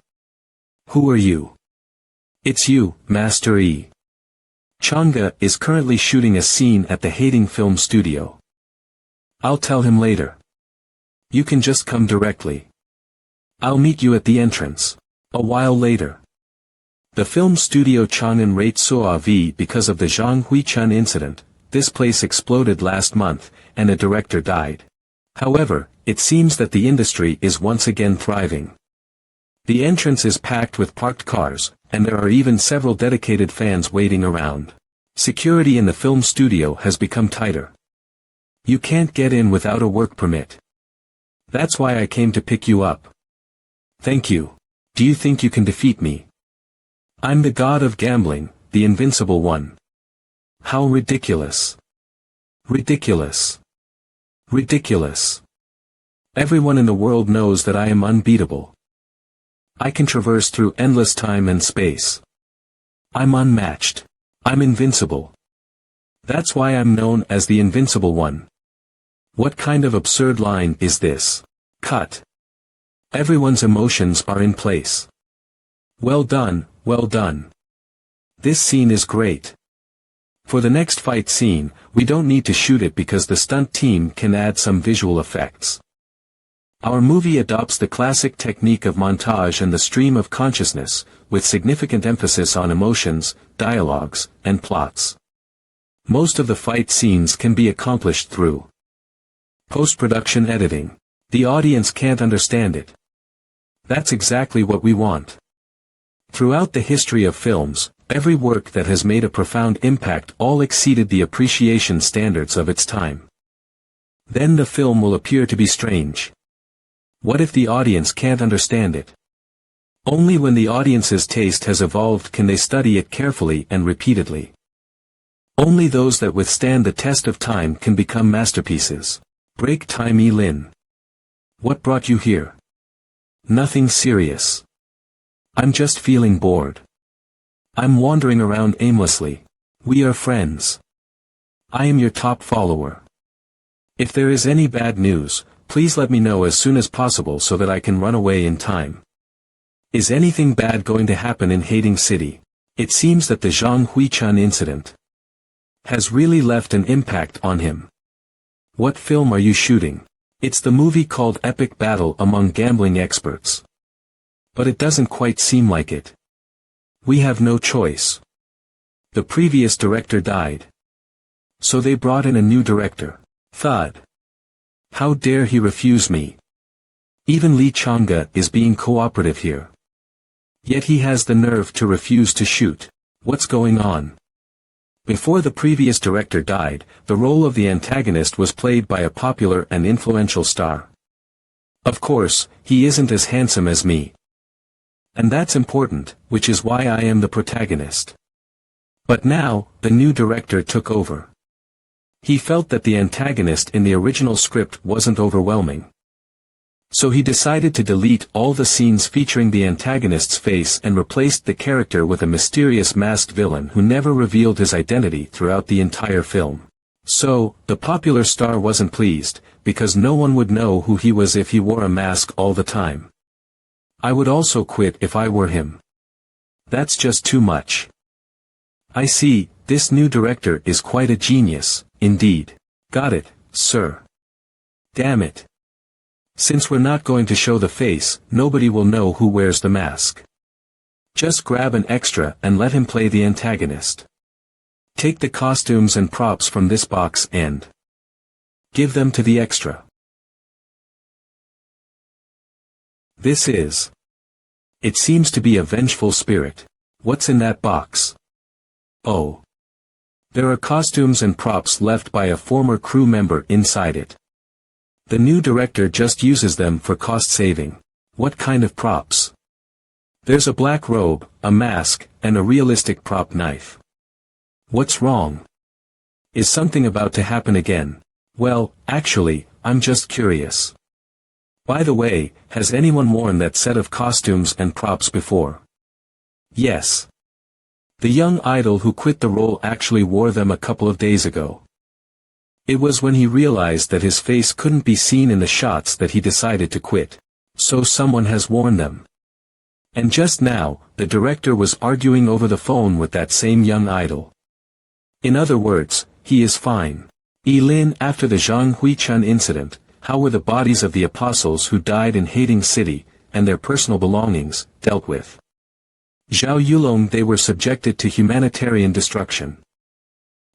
Who are you? It's you, Master E. Chang'e is currently shooting a scene at the Hating Film Studio. I'll tell him later. You can just come directly. I'll meet you at the entrance. A while later. The film studio Chang'an rate Soav because of the Zhang Huichun incident. This place exploded last month, and a director died. However, it seems that the industry is once again thriving. The entrance is packed with parked cars, and there are even several dedicated fans waiting around. Security in the film studio has become tighter. You can't get in without a work permit. That's why I came to pick you up. Thank you. Do you think you can defeat me? I'm the god of gambling, the invincible one. How ridiculous. Ridiculous. Ridiculous. Everyone in the world knows that I am unbeatable. I can traverse through endless time and space. I'm unmatched. I'm invincible. That's why I'm known as the Invincible One. What kind of absurd line is this? Cut. Everyone's emotions are in place. Well done, well done. This scene is great. For the next fight scene, we don't need to shoot it because the stunt team can add some visual effects. Our movie adopts the classic technique of montage and the stream of consciousness, with significant emphasis on emotions, dialogues, and plots. Most of the fight scenes can be accomplished through post-production editing. The audience can't understand it. That's exactly what we want. Throughout the history of films, every work that has made a profound impact all exceeded the appreciation standards of its time. Then the film will appear to be strange. What if the audience can't understand it? Only when the audience's taste has evolved can they study it carefully and repeatedly. Only those that withstand the test of time can become masterpieces. Break time. Lin. What brought you here? Nothing serious. I'm just feeling bored. I'm wandering around aimlessly. We are friends. I am your top follower. If there is any bad news, please let me know as soon as possible so that I can run away in time. Is anything bad going to happen in Hating City? It seems that the Zhang Huichun incident has really left an impact on him. What film are you shooting? It's the movie called Epic Battle Among Gambling Experts. But it doesn't quite seem like it. We have no choice. The previous director died. So they brought in a new director. Thud. How dare he refuse me? Even Lee Chang'e is being cooperative here. Yet he has the nerve to refuse to shoot. What's going on? Before the previous director died, the role of the antagonist was played by a popular and influential star. Of course, he isn't as handsome as me. And that's important, which is why I am the protagonist. But now, the new director took over. He felt that the antagonist in the original script wasn't overwhelming. So he decided to delete all the scenes featuring the antagonist's face and replaced the character with a mysterious masked villain who never revealed his identity throughout the entire film. So, the popular star wasn't pleased, because no one would know who he was if he wore a mask all the time. I would also quit if I were him. That's just too much. I see, this new director is quite a genius, indeed. Got it, sir. Damn it. Since we're not going to show the face, nobody will know who wears the mask. Just grab an extra and let him play the antagonist. Take the costumes and props from this box and give them to the extra. This is. It seems to be a vengeful spirit. What's in that box? Oh. There are costumes and props left by a former crew member inside it. The new director just uses them for cost saving. What kind of props? There's a black robe, a mask, and a realistic prop knife. What's wrong? Is something about to happen again? Well, actually, I'm just curious. By the way, has anyone worn that set of costumes and props before? Yes. The young idol who quit the role actually wore them a couple of days ago. It was when he realized that his face couldn't be seen in the shots that he decided to quit. So someone has worn them. And just now, the director was arguing over the phone with that same young idol. In other words, he is fine. Lin, after the Zhang Huichun incident, how were the bodies of the apostles who died in Hating City, and their personal belongings, dealt with? Zhao Yulong, they were subjected to humanitarian destruction.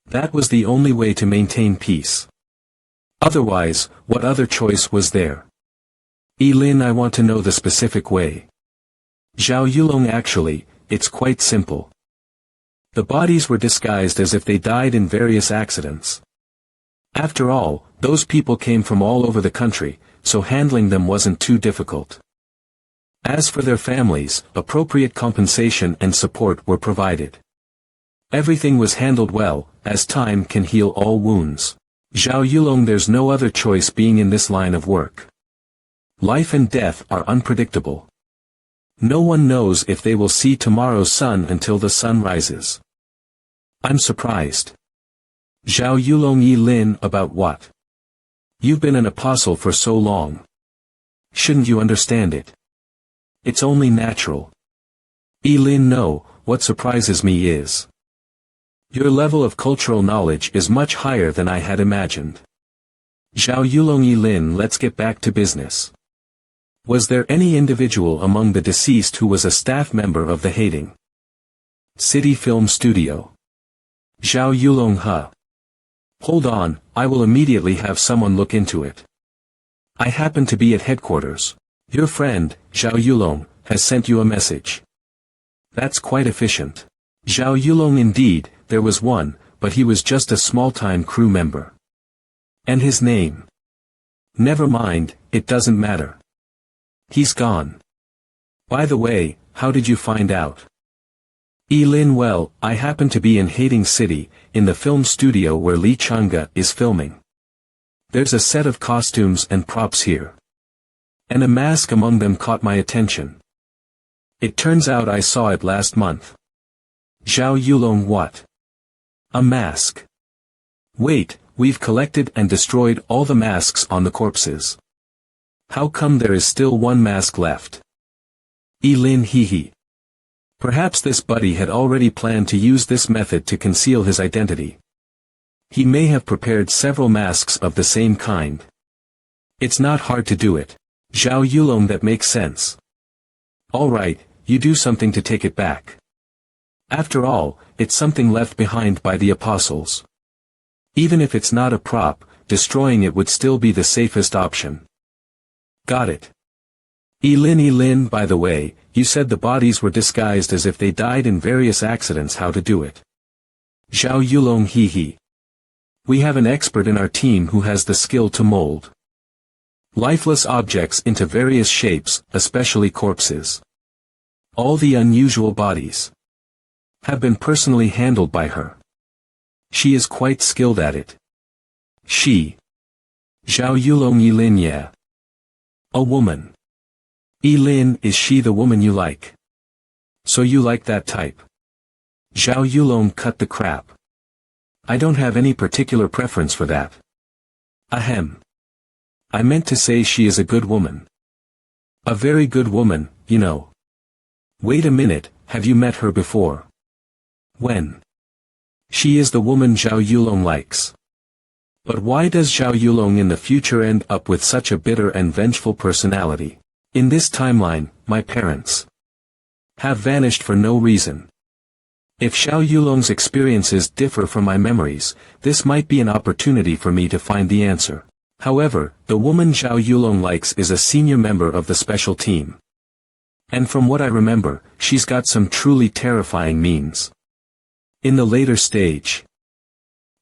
That was the only way to maintain peace. Otherwise, what other choice was there? Lin, I want to know the specific way. Zhao Yulong, actually, it's quite simple. The bodies were disguised as if they died in various accidents. After all, those people came from all over the country, so handling them wasn't too difficult. As for their families, appropriate compensation and support were provided. Everything was handled well, as time can heal all wounds. Zhao Yulong, there's no other choice being in this line of work. Life and death are unpredictable. No one knows if they will see tomorrow's sun until the sun rises. I'm surprised. Zhao Yulong, Lin, about what? You've been an apostle for so long. Shouldn't you understand it? It's only natural. Lin, no, what surprises me is your level of cultural knowledge is much higher than I had imagined. Zhao Yulong Lin, let's get back to business. Was there any individual among the deceased who was a staff member of the Hating City Film Studio? Zhao Yulong, huh? Hold on, I will immediately have someone look into it. I happen to be at headquarters. Your friend, Zhao Yulong, has sent you a message. That's quite efficient. Zhao Yulong, indeed, there was one, but he was just a small-time crew member. And his name? Never mind, it doesn't matter. He's gone. By the way, how did you find out? Lin, well, I happen to be in Hating City, in the film studio where Li Chang'e is filming. There's a set of costumes and props here. And a mask among them caught my attention. It turns out I saw it last month. Zhao Yulong, what? A mask. Wait, we've collected and destroyed all the masks on the corpses. How come there is still one mask left? Lin, hee. Perhaps this buddy had already planned to use this method to conceal his identity. He may have prepared several masks of the same kind. It's not hard to do it. Zhao Yulong, that makes sense. Alright, you do something to take it back. After all, it's something left behind by the apostles. Even if it's not a prop, destroying it would still be the safest option. Got it. Lin, by the way, you said the bodies were disguised as if they died in various accidents. How to do it? Zhao Yulong, hee. We have an expert in our team who has the skill to mold lifeless objects into various shapes, especially corpses. All the unusual bodies have been personally handled by her. She is quite skilled at it. She. Zhao Yulong, Lin, yeah. A woman. Lin, is she the woman you like? So you like that type? Zhao Yulong, cut the crap. I don't have any particular preference for that. Ahem. I meant to say she is a good woman. A very good woman, you know. Wait a minute, have you met her before? When? She is the woman Zhao Yulong likes. But why does Zhao Yulong in the future end up with such a bitter and vengeful personality? In this timeline, my parents have vanished for no reason. If Zhao Yulong's experiences differ from my memories, this might be an opportunity for me to find the answer. However, the woman Zhao Yulong likes is a senior member of the special team. And from what I remember, she's got some truly terrifying means. In the later stage,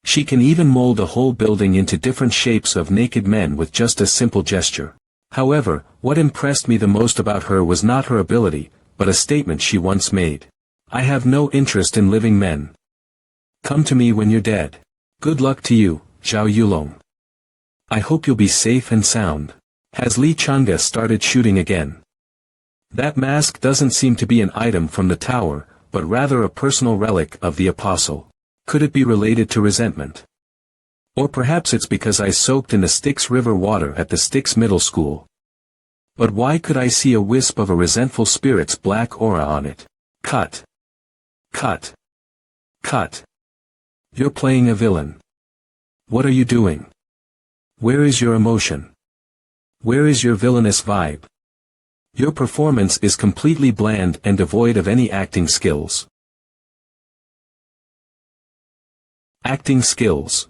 she can even mold a whole building into different shapes of naked men with just a simple gesture. However, what impressed me the most about her was not her ability, but a statement she once made. I have no interest in living men. Come to me when you're dead. Good luck to you, Zhao Yulong. I hope you'll be safe and sound. Has Li Chang'e started shooting again? That mask doesn't seem to be an item from the tower, but rather a personal relic of the apostle. Could it be related to resentment? Or perhaps it's because I soaked in the Styx River water at the Styx Middle School. But why could I see a wisp of a resentful spirit's black aura on it? Cut. Cut. Cut. You're playing a villain. What are you doing? Where is your emotion? Where is your villainous vibe? Your performance is completely bland and devoid of any acting skills. Acting skills.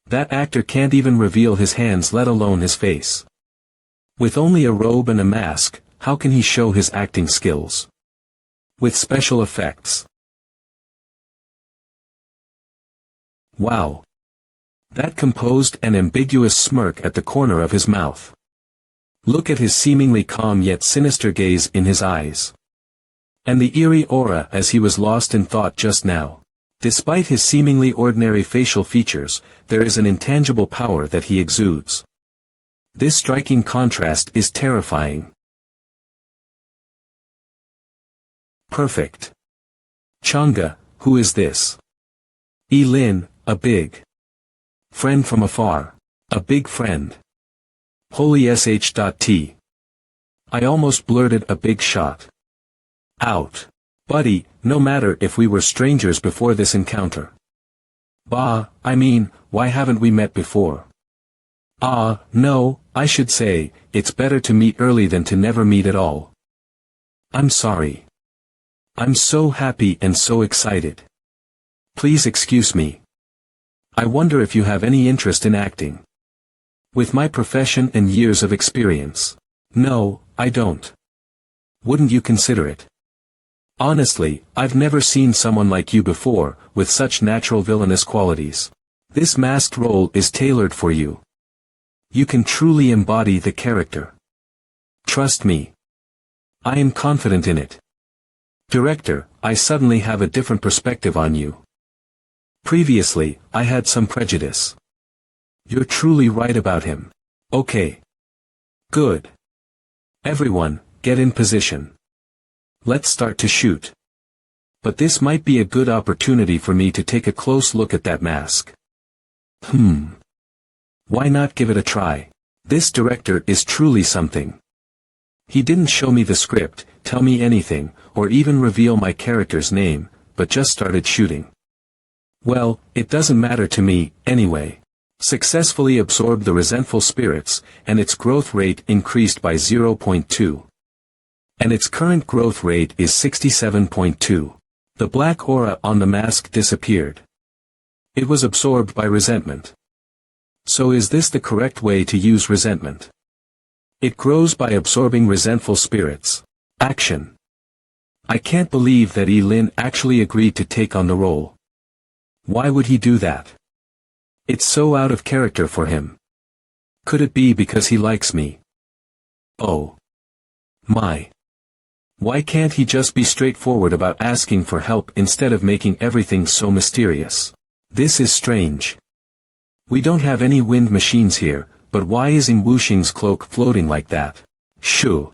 That actor can't even reveal his hands, let alone his face. With only a robe and a mask, how can he show his acting skills? With special effects. Wow. That composed and ambiguous smirk at the corner of his mouth. Look at his seemingly calm yet sinister gaze in his eyes. And the eerie aura as he was lost in thought just now. Despite his seemingly ordinary facial features, there is an intangible power that he exudes. This striking contrast is terrifying. Perfect. Chang'e, who is this? Lin, a big friend from afar. A big friend. Holy sh.t. I almost blurted a big shot out. Buddy, no matter if we were strangers before this encounter. Bah, I mean, why haven't we met before? No, I should say, it's better to meet early than to never meet at all. I'm sorry. I'm so happy and so excited. Please excuse me. I wonder if you have any interest in acting. With my profession and years of experience. No, I don't. Wouldn't you consider it? Honestly, I've never seen someone like you before, with such natural villainous qualities. This masked role is tailored for you. You can truly embody the character. Trust me. I am confident in it. Director, I suddenly have a different perspective on you. Previously, I had some prejudice. You're truly right about him. Okay. Good. Everyone, get in position. Let's start to shoot. But this might be a good opportunity for me to take a close look at that mask. Why not give it a try? This director is truly something. He didn't show me the script, tell me anything, or even reveal my character's name, but just started shooting. Well, it doesn't matter to me, anyway. Successfully absorbed the resentful spirits, and its growth rate increased by 0.2. And its current growth rate is 67.2. The black aura on the mask disappeared. It was absorbed by resentment. So is this the correct way to use resentment? It grows by absorbing resentful spirits. Action. I can't believe that Lin actually agreed to take on the role. Why would he do that? It's so out of character for him. Could it be because he likes me? Oh. My. Why can't he just be straightforward about asking for help instead of making everything so mysterious? This is strange. We don't have any wind machines here, but why is Wuxing's cloak floating like that? Shoo.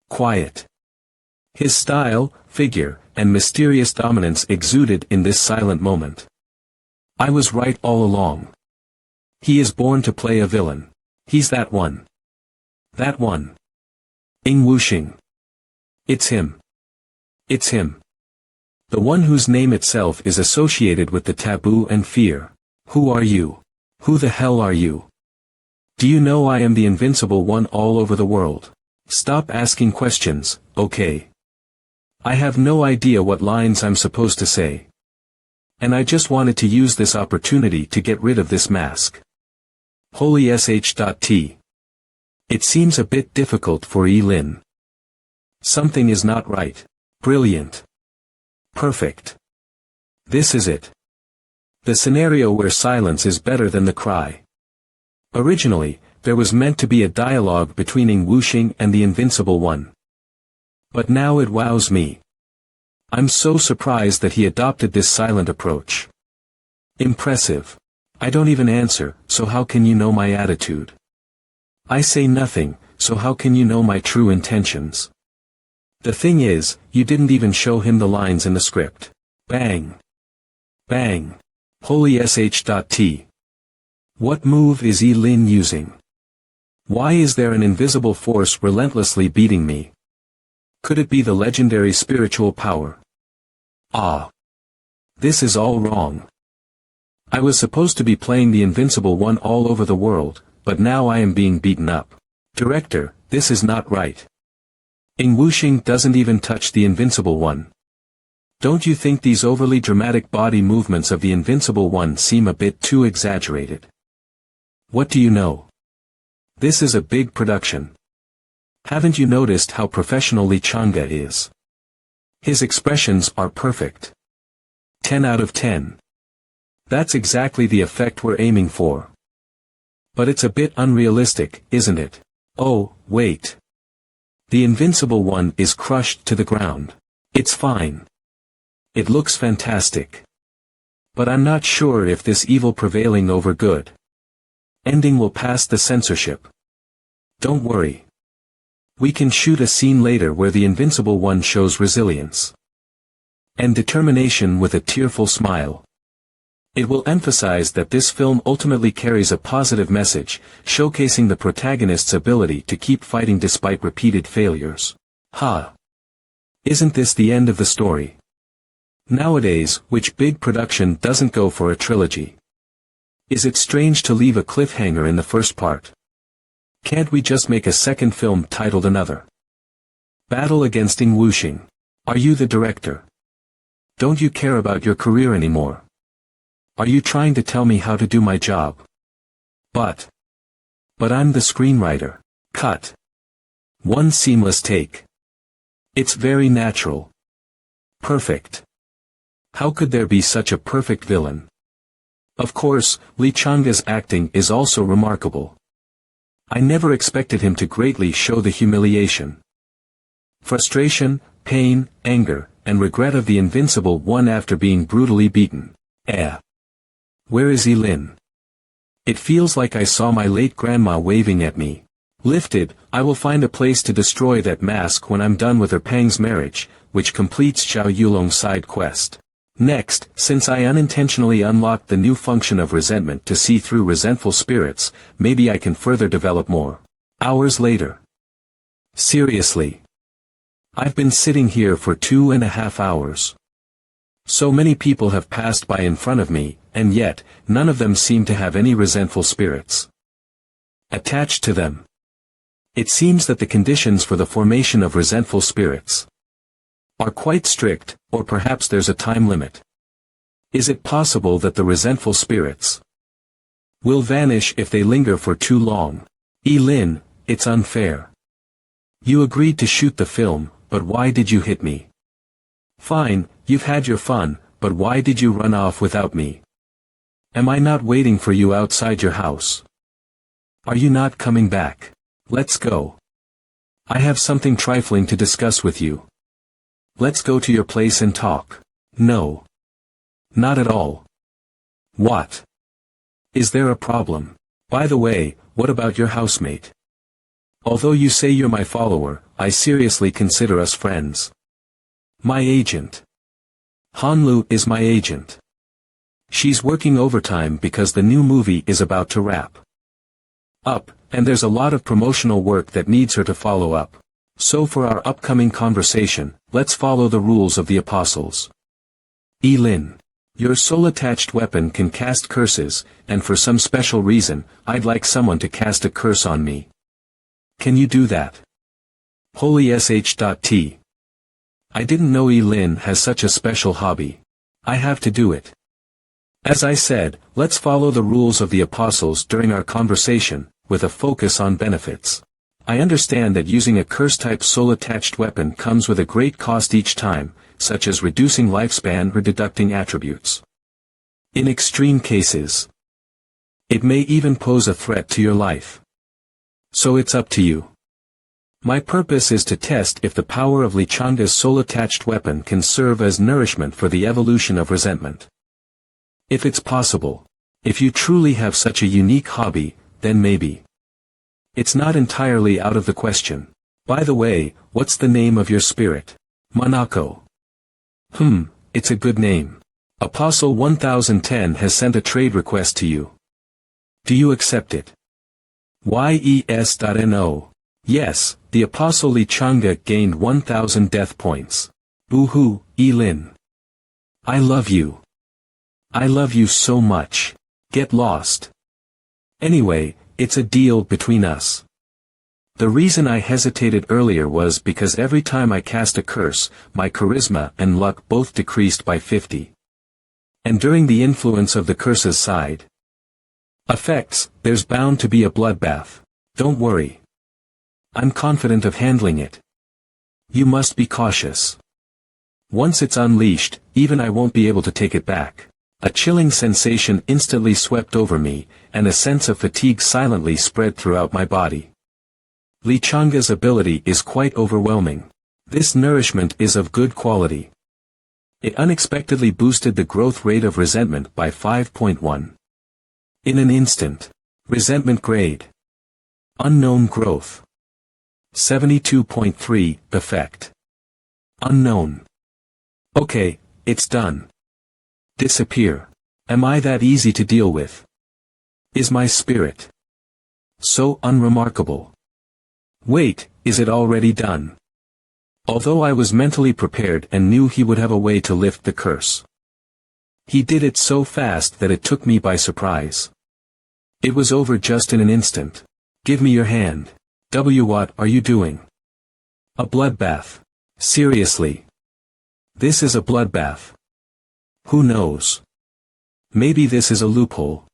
Quiet. His style, figure, and mysterious dominance exuded in this silent moment. I was right all along. He is born to play a villain. He's that one. That one. Wuxing. It's him. It's him. The one whose name itself is associated with the taboo and fear. Who are you? Who the hell are you? Do you know I am the invincible one all over the world? Stop asking questions, okay? I have no idea what lines I'm supposed to say. And I just wanted to use this opportunity to get rid of this mask. Holy sh.t. It seems a bit difficult for Lin. Something is not right. Brilliant. Perfect. This is it. The scenario where silence is better than the cry. Originally, there was meant to be a dialogue between Wuxing and the Invincible One. But now it wows me. I'm so surprised that he adopted this silent approach. Impressive. I don't even answer, so how can you know my attitude? I say nothing, so how can you know my true intentions? The thing is, you didn't even show him the lines in the script. Bang. Bang. Holy sh.t. What move is Lin using? Why is there an invisible force relentlessly beating me? Could it be the legendary spiritual power? Ah. This is all wrong. I was supposed to be playing the Invincible One all over the world, but now I am being beaten up. Director, this is not right. Wuxing doesn't even touch the Invincible One. Don't you think these overly dramatic body movements of the Invincible One seem a bit too exaggerated? What do you know? This is a big production. Haven't you noticed how professional Li Chang'e is? His expressions are perfect. 10 out of 10. That's exactly the effect we're aiming for. But it's a bit unrealistic, isn't it? Oh, wait. The Invincible One is crushed to the ground. It's fine. It looks fantastic. But I'm not sure if this evil prevailing over good ending will pass the censorship. Don't worry. We can shoot a scene later where the Invincible One shows resilience and determination with a tearful smile. It will emphasize that this film ultimately carries a positive message, showcasing the protagonist's ability to keep fighting despite repeated failures. Ha! Isn't this the end of the story? Nowadays, which big production doesn't go for a trilogy? Is it strange to leave a cliffhanger in the first part? Can't we just make a second film titled Another Battle Against Ing Wuxing? Are you the director? Don't you care about your career anymore? Are you trying to tell me how to do my job? But I'm the screenwriter. Cut. One seamless take. It's very natural. Perfect. How could there be such a perfect villain? Of course, Lee Chang's acting is also remarkable. I never expected him to greatly show the humiliation, frustration, pain, anger, and regret of the Invincible One after being brutally beaten. Where is Elin? It feels like I saw my late grandma waving at me. Lifted, I will find a place to destroy that mask when I'm done with her Pang's marriage, which completes Zhao Yulong's side quest. Next, since I unintentionally unlocked the new function of resentment to see through resentful spirits, maybe I can further develop more. Hours later. Seriously. I've been sitting here for 2.5 hours. So many people have passed by in front of me, and yet, none of them seem to have any resentful spirits attached to them. It seems that the conditions for the formation of resentful spirits are quite strict, or perhaps there's a time limit. Is it possible that the resentful spirits will vanish if they linger for too long? Elin, it's unfair. You agreed to shoot the film, but why did you hit me? Fine, you've had your fun, but why did you run off without me? Am I not waiting for you outside your house? Are you not coming back? Let's go. I have something trifling to discuss with you. Let's go to your place and talk. No. Not at all. What? Is there a problem? By the way, what about your housemate? Although you say you're my follower, I seriously consider us friends. My agent. Hanlu is my agent. She's working overtime because the new movie is about to wrap up, and there's a lot of promotional work that needs her to follow up. So for our upcoming conversation, let's follow the rules of the apostles. Elin. Your soul-attached weapon can cast curses, and for some special reason, I'd like someone to cast a curse on me. Can you do that? Holy sh.t. I didn't know Elin has such a special hobby. I have to do it. As I said, let's follow the rules of the apostles during our conversation, with a focus on benefits. I understand that using a curse-type soul-attached weapon comes with a great cost each time, such as reducing lifespan or deducting attributes. In extreme cases, it may even pose a threat to your life. So it's up to you. My purpose is to test if the power of Li Changa's soul-attached weapon can serve as nourishment for the evolution of resentment. If it's possible. If you truly have such a unique hobby, then maybe. It's not entirely out of the question. By the way, what's the name of your spirit? Monaco. It's a good name. Apostle 1010 has sent a trade request to you. Do you accept it? Yes.no. Yes, the Apostle Li Changa gained 1000 death points. Boo-hoo, Elin. I love you. I love you so much. Get lost. Anyway, it's a deal between us. The reason I hesitated earlier was because every time I cast a curse, my charisma and luck both decreased by 50. And during the influence of the curse's side effects, there's bound to be a bloodbath. Don't worry. I'm confident of handling it. You must be cautious. Once it's unleashed, even I won't be able to take it back. A chilling sensation instantly swept over me, and a sense of fatigue silently spread throughout my body. Li Changa's ability is quite overwhelming. This nourishment is of good quality. It unexpectedly boosted the growth rate of resentment by 5.1. In an instant. Resentment grade. Unknown growth. 72.3, effect. Unknown. Okay, it's done. Disappear. Am I that easy to deal with? Is my spirit so unremarkable? Wait, is it already done? Although I was mentally prepared and knew he would have a way to lift the curse, he did it so fast that it took me by surprise. It was over just in an instant. Give me your hand. What are you doing? A bloodbath. Seriously. This is a bloodbath. Who knows? Maybe this is a loophole.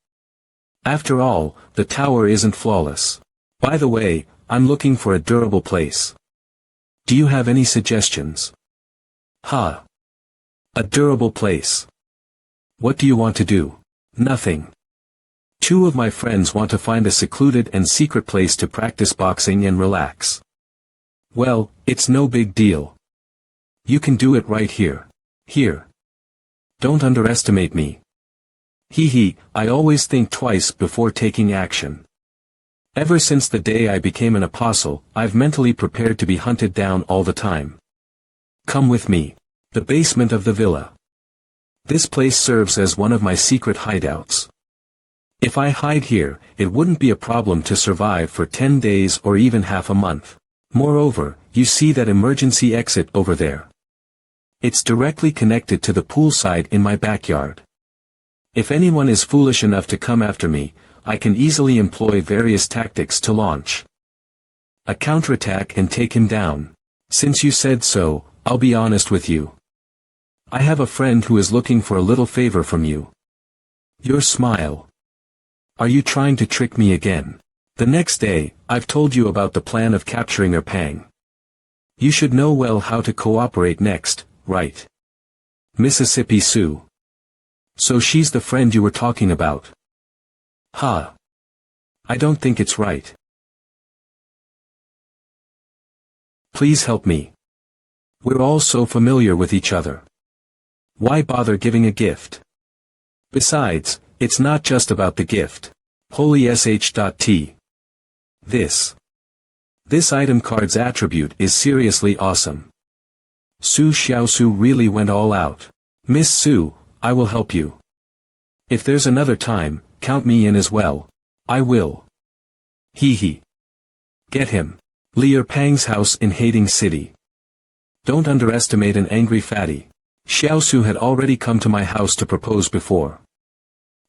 After all, the tower isn't flawless. By the way, I'm looking for a durable place. Do you have any suggestions? A durable place. What do you want to do? Nothing. Two of my friends want to find a secluded and secret place to practice boxing and relax. Well, it's no big deal. You can do it right here. Here. Don't underestimate me. I always think twice before taking action. Ever since the day I became an apostle, I've mentally prepared to be hunted down all the time. Come with me. The basement of the villa. This place serves as one of my secret hideouts. If I hide here, it wouldn't be a problem to survive for 10 days or even half a month. Moreover, you see that emergency exit over there. It's directly connected to the poolside in my backyard. If anyone is foolish enough to come after me, I can easily employ various tactics to launch a counterattack and take him down. Since you said so, I'll be honest with you. I have a friend who is looking for a little favor from you. Your smile. Are you trying to trick me again? The next day, I've told you about the plan of capturing Pang. You should know well how to cooperate next, right? Mississippi Sue. So she's the friend you were talking about. I don't think it's right. Please help me. We're all so familiar with each other. Why bother giving a gift? Besides, it's not just about the gift. Holy sh.t. This item card's attribute is seriously awesome. Su Xiaosu really went all out. Miss Su, I will help you. If there's another time, count me in as well. I will. Get him. Lier Pang's house in Hating City. Don't underestimate an angry fatty. Xiaosu had already come to my house to propose before.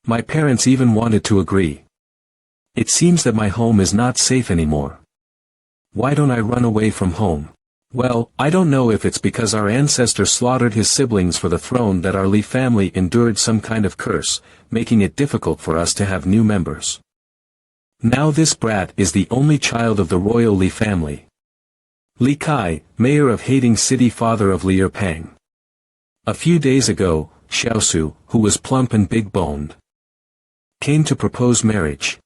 My parents even wanted to agree. It seems that my home is not safe anymore. Why don't I run away from home? Well, I don't know if it's because our ancestor slaughtered his siblings for the throne that our Li family endured some kind of curse, making it difficult for us to have new members. Now this brat is the only child of the royal Li family. Li Kai, mayor of Hating City, father of Lier Pang. A few days ago, Xiaosu, who was plump and big-boned, came to propose marriage.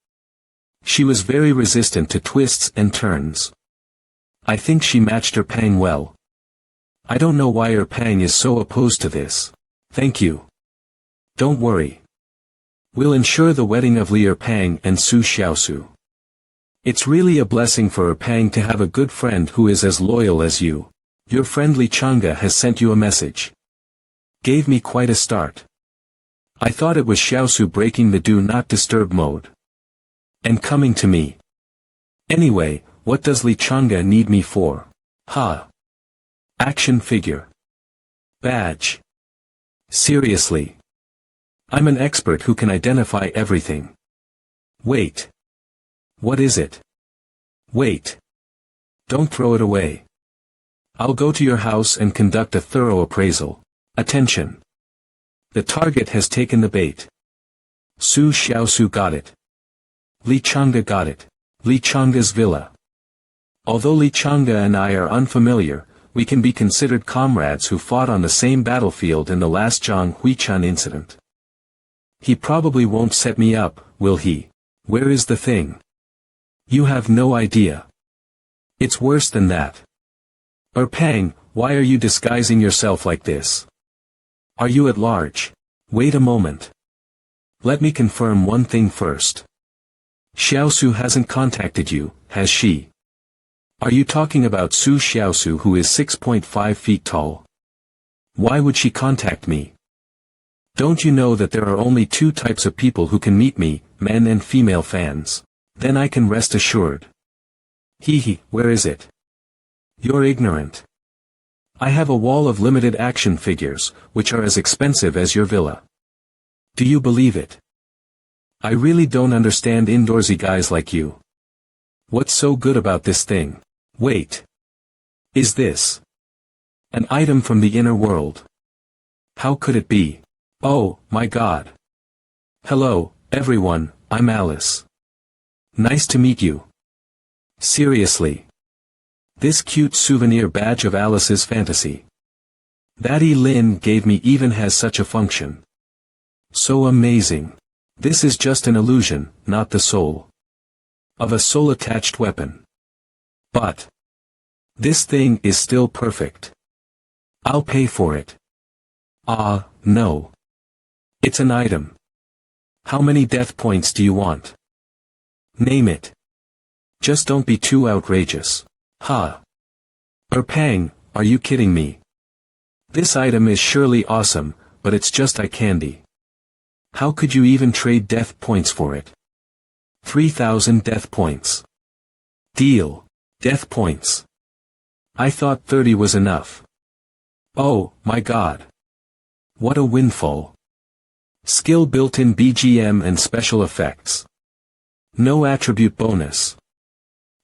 She was very resistant to twists and turns. I think she matched her Pang well. I don't know why her Pang is so opposed to this. Thank you. Don't worry. We'll ensure the wedding of Lier Pang and Su Xiaosu. It's really a blessing for her Pang to have a good friend who is as loyal as you. Your friend Li Chang'e has sent you a message. Gave me quite a start. I thought it was Xiaosu breaking the do not disturb mode and coming to me. Anyway, what does Li Chang'e need me for? Action figure. Badge. Seriously. I'm an expert who can identify everything. Wait. What is it? Wait. Don't throw it away. I'll go to your house and conduct a thorough appraisal. Attention. The target has taken the bait. Su Xiaosu got it. Li Chang'e got it. Li Chang'e's villa. Although Li Chang'e and I are unfamiliar, we can be considered comrades who fought on the same battlefield in the last Zhang Huichan incident. He probably won't set me up, will he? Where is the thing? You have no idea. It's worse than that. Pang, why are you disguising yourself like this? Are you at large? Wait a moment. Let me confirm one thing first. Xiaosu hasn't contacted you, has she? Are you talking about Su Xiaosu, who is 6.5 feet tall? Why would she contact me? Don't you know that there are only two types of people who can meet me, men and female fans? Then I can rest assured. Hee, where is it? You're ignorant. I have a wall of limited action figures, which are as expensive as your villa. Do you believe it? I really don't understand indoorsy guys like you. What's so good about this thing? Wait. Is this an item from the inner world? How could it be? Oh, my God. Hello, everyone, I'm Alice. Nice to meet you. Seriously. This cute souvenir badge of Alice's fantasy that Lin gave me even has such a function. So amazing. This is just an illusion, not the soul of a soul-attached weapon. But this thing is still perfect. I'll pay for it. No. It's an item. How many death points do you want? Name it. Just don't be too outrageous. Pang, are you kidding me? This item is surely awesome, but it's just eye candy. How could you even trade death points for it? 3,000 death points. Deal. Death points. I thought 30 was enough. Oh, my God. What a windfall. Skill built-in BGM and special effects. No attribute bonus.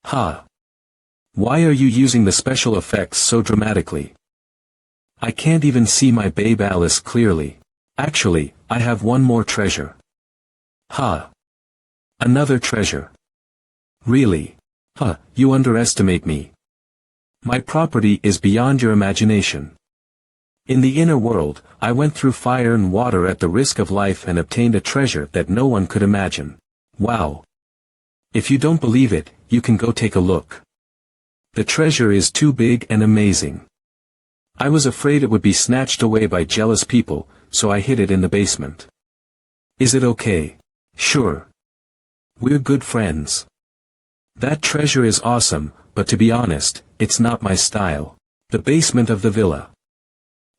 Why are you using the special effects so dramatically? I can't even see my babe Alice clearly. Actually, I have one more treasure. Another treasure. Really? You underestimate me. My property is beyond your imagination. In the inner world, I went through fire and water at the risk of life and obtained a treasure that no one could imagine. Wow. If you don't believe it, you can go take a look. The treasure is too big and amazing. I was afraid it would be snatched away by jealous people, so I hid it in the basement. Is it okay? Sure. We're good friends. That treasure is awesome, but to be honest, it's not my style. The basement of the villa.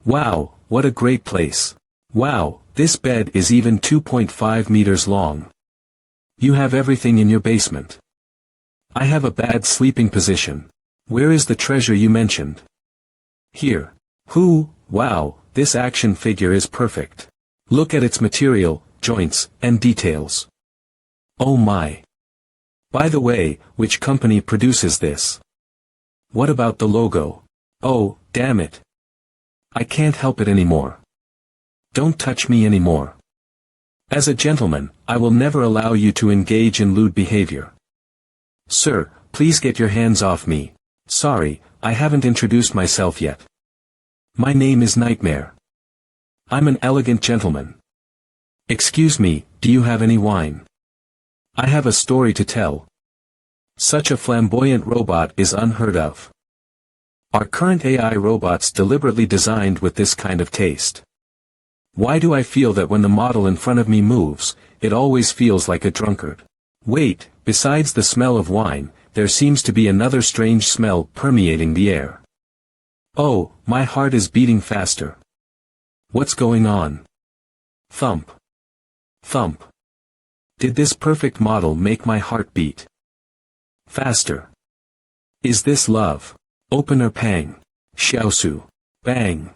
Wow, what a great place. Wow, this bed is even 2.5 meters long. You have everything in your basement. I have a bad sleeping position. Where is the treasure you mentioned? Here. Wow, this action figure is perfect. Look at its material, joints, and details. Oh my. By the way, which company produces this? What about the logo? Oh, damn it. I can't help it anymore. Don't touch me anymore. As a gentleman, I will never allow you to engage in lewd behavior. Sir, please get your hands off me. Sorry, I haven't introduced myself yet. My name is Nightmare. I'm an elegant gentleman. Excuse me, do you have any wine? I have a story to tell. Such a flamboyant robot is unheard of. Are current AI robots deliberately designed with this kind of taste? Why do I feel that when the model in front of me moves, it always feels like a drunkard? Wait, besides the smell of wine, there seems to be another strange smell permeating the air. Oh, my heart is beating faster. What's going on? Thump. Thump. Did this perfect model make my heart beat faster? Is this love? Opener Pang. Xiaosu. Bang.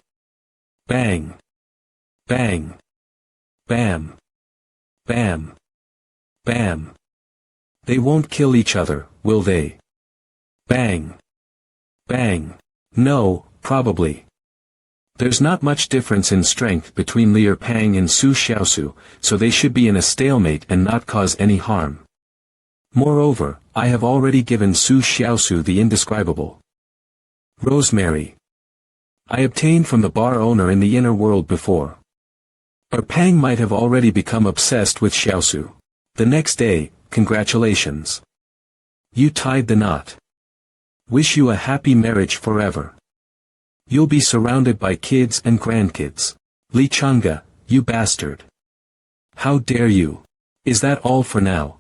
Bang. Bang. Bam. Bam. Bam. They won't kill each other, will they? Bang. Bang. No, probably. There's not much difference in strength between Lier Pang and Su Xiaosu, so they should be in a stalemate and not cause any harm. Moreover, I have already given Su Xiaosu the indescribable rosemary I obtained from the bar owner in the inner world before. Or Pang might have already become obsessed with Xiaosu. The next day, congratulations. You tied the knot. Wish you a happy marriage forever. You'll be surrounded by kids and grandkids. Li Chang'e, you bastard. How dare you? Is that all for now?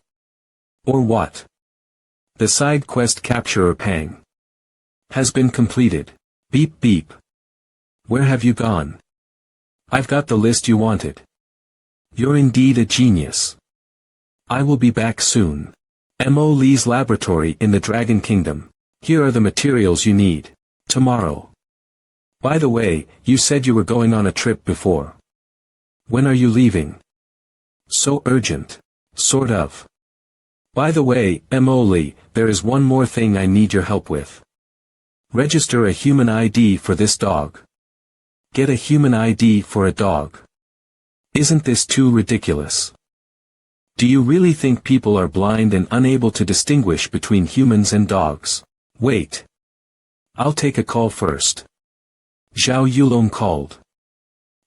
Or what? The side quest Capturer Pang has been completed. Beep beep. Where have you gone? I've got the list you wanted. You're indeed a genius. I will be back soon. Mo Lee's laboratory in the Dragon Kingdom. Here are the materials you need. Tomorrow. By the way, you said you were going on a trip before. When are you leaving? So urgent. Sort of. By the way, Mo Lee, there is one more thing I need your help with. Register a human ID for this dog. Get a human ID for a dog. Isn't this too ridiculous? Do you really think people are blind and unable to distinguish between humans and dogs? Wait. I'll take a call first. Zhao Yulong called.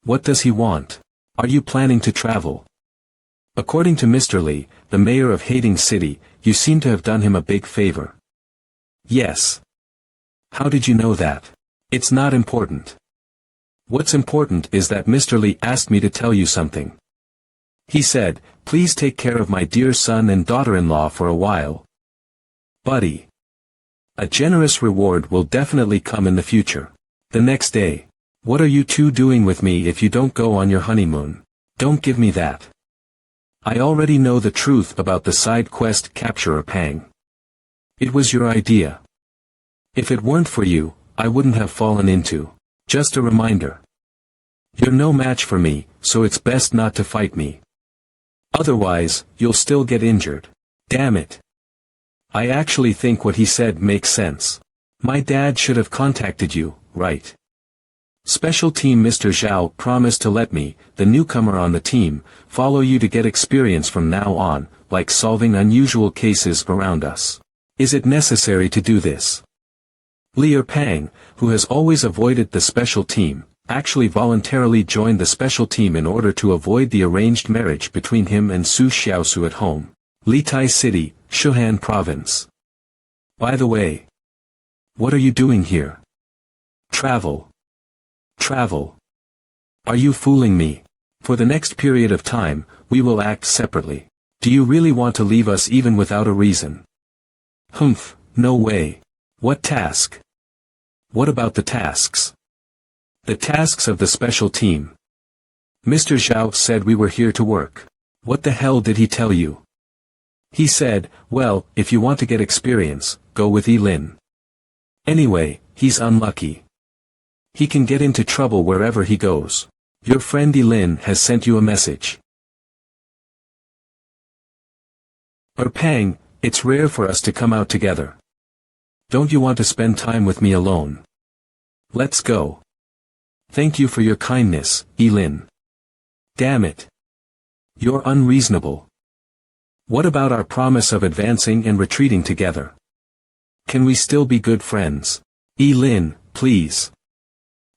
What does he want? Are you planning to travel? According to Mr. Lee, the mayor of Hating City, you seem to have done him a big favor. Yes. How did you know that? It's not important. What's important is that Mr. Lee asked me to tell you something. He said, please take care of my dear son and daughter-in-law for a while. Buddy. A generous reward will definitely come in the future. The next day. What are you two doing with me if you don't go on your honeymoon? Don't give me that. I already know the truth about the side quest Capture Pang. It was your idea. If it weren't for you, I wouldn't have fallen into. Just a reminder. You're no match for me, so it's best not to fight me. Otherwise, you'll still get injured. Damn it. I actually think what he said makes sense. My dad should have contacted you, right? Special Team Mr. Zhao promised to let me, the newcomer on the team, follow you to get experience from now on, like solving unusual cases around us. Is it necessary to do this? Liu Pang, who has always avoided the special team, actually voluntarily joined the special team in order to avoid the arranged marriage between him and Su Xiaosu at home. Litai City, Shuhan Province. By the way. What are you doing here? Travel. Travel. Are you fooling me? For the next period of time, we will act separately. Do you really want to leave us even without a reason? Humph, no way. What task? What about the tasks? The tasks of the special team. Mr. Zhao said we were here to work. What the hell did he tell you? He said, well, if you want to get experience, go with Lin. Anyway, he's unlucky. He can get into trouble wherever he goes. Your friend Lin has sent you a message. Pang, it's rare for us to come out together. Don't you want to spend time with me alone? Let's go. Thank you for your kindness, Lin. Damn it. You're unreasonable. What about our promise of advancing and retreating together? Can we still be good friends? Lin, please.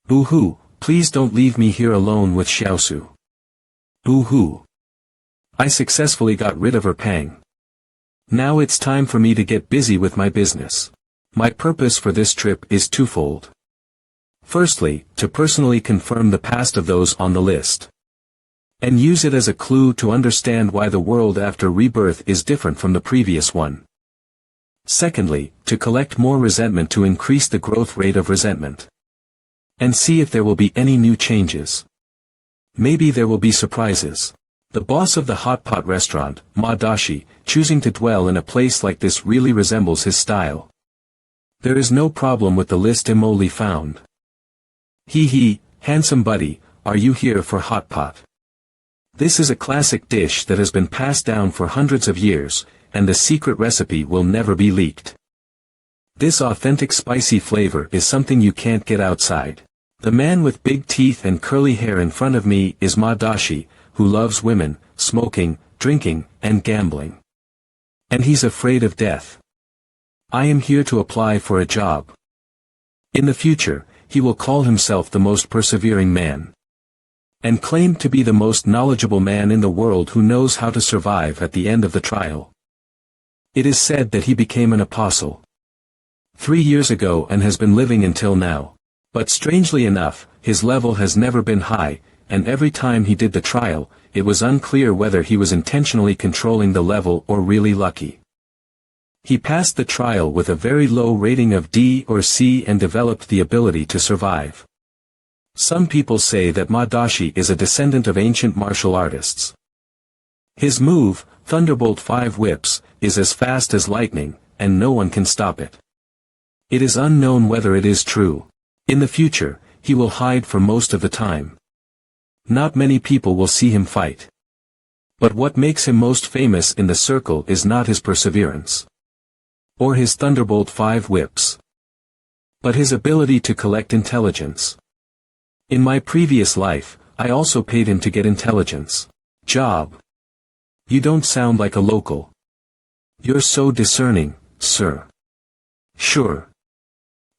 Boo-hoo, please don't leave me here alone with Xiaosu. Boo-hoo. I successfully got rid of her Pang. Now it's time for me to get busy with my business. My purpose for this trip is twofold. Firstly, to personally confirm the past of those on the list. And use it as a clue to understand why the world after rebirth is different from the previous one. Secondly, to collect more resentment to increase the growth rate of resentment. And see if there will be any new changes. Maybe there will be surprises. The boss of the hot pot restaurant, Ma Dashi, choosing to dwell in a place like this really resembles his style. There is no problem with the list Mo Lee found. Hee, handsome buddy, are you here for hot pot? This is a classic dish that has been passed down for hundreds of years, and the secret recipe will never be leaked. This authentic spicy flavor is something you can't get outside. The man with big teeth and curly hair in front of me is Ma Dashi, who loves women, smoking, drinking, and gambling. And he's afraid of death. I am here to apply for a job. In the future, he will call himself the most persevering man. And claim to be the most knowledgeable man in the world who knows how to survive at the end of the trial. It is said that he became an apostle 3 years ago and has been living until now. But strangely enough, his level has never been high, and every time he did the trial, it was unclear whether he was intentionally controlling the level or really lucky. He passed the trial with a very low rating of D or C and developed the ability to survive. Some people say that Ma Dashi is a descendant of ancient martial artists. His move, Thunderbolt 5 Whips, is as fast as lightning, and no one can stop it. It is unknown whether it is true. In the future, he will hide for most of the time. Not many people will see him fight. But what makes him most famous in the circle is not his perseverance, or his Thunderbolt 5 Whips, but his ability to collect intelligence. In my previous life, I also paid him to get intelligence. Job. You don't sound like a local. You're so discerning, sir. Sure.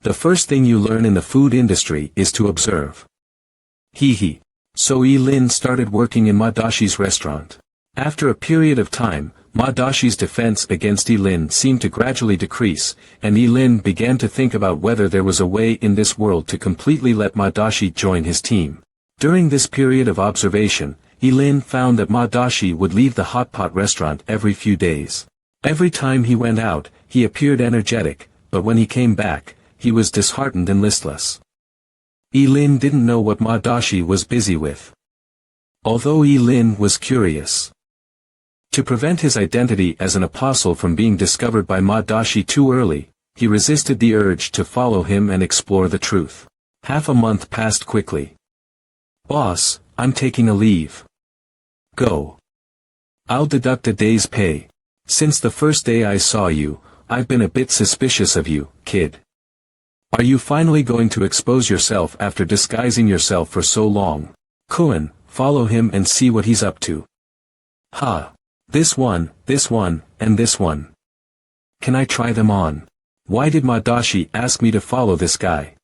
The first thing you learn in the food industry is to observe. Hee. So Lin started working in Madashi's restaurant. After a period of time, Madashi's defense against Lin seemed to gradually decrease, and Lin began to think about whether there was a way in this world to completely let Madashi join his team. During this period of observation, Lin found that Madashi would leave the hot pot restaurant every few days. Every time he went out, he appeared energetic, but when he came back, he was disheartened and listless. Lin didn't know what Madashi was busy with, although Lin was curious. To prevent his identity as an apostle from being discovered by Madashi too early, he resisted the urge to follow him and explore the truth. Half a month passed quickly. Boss, I'm taking a leave. Go. I'll deduct a day's pay. Since the first day I saw you, I've been a bit suspicious of you, kid. Are you finally going to expose yourself after disguising yourself for so long? Koen, follow him and see what he's up to. Ha. This one, and this one. Can I try them on? Why did Madashi ask me to follow this guy?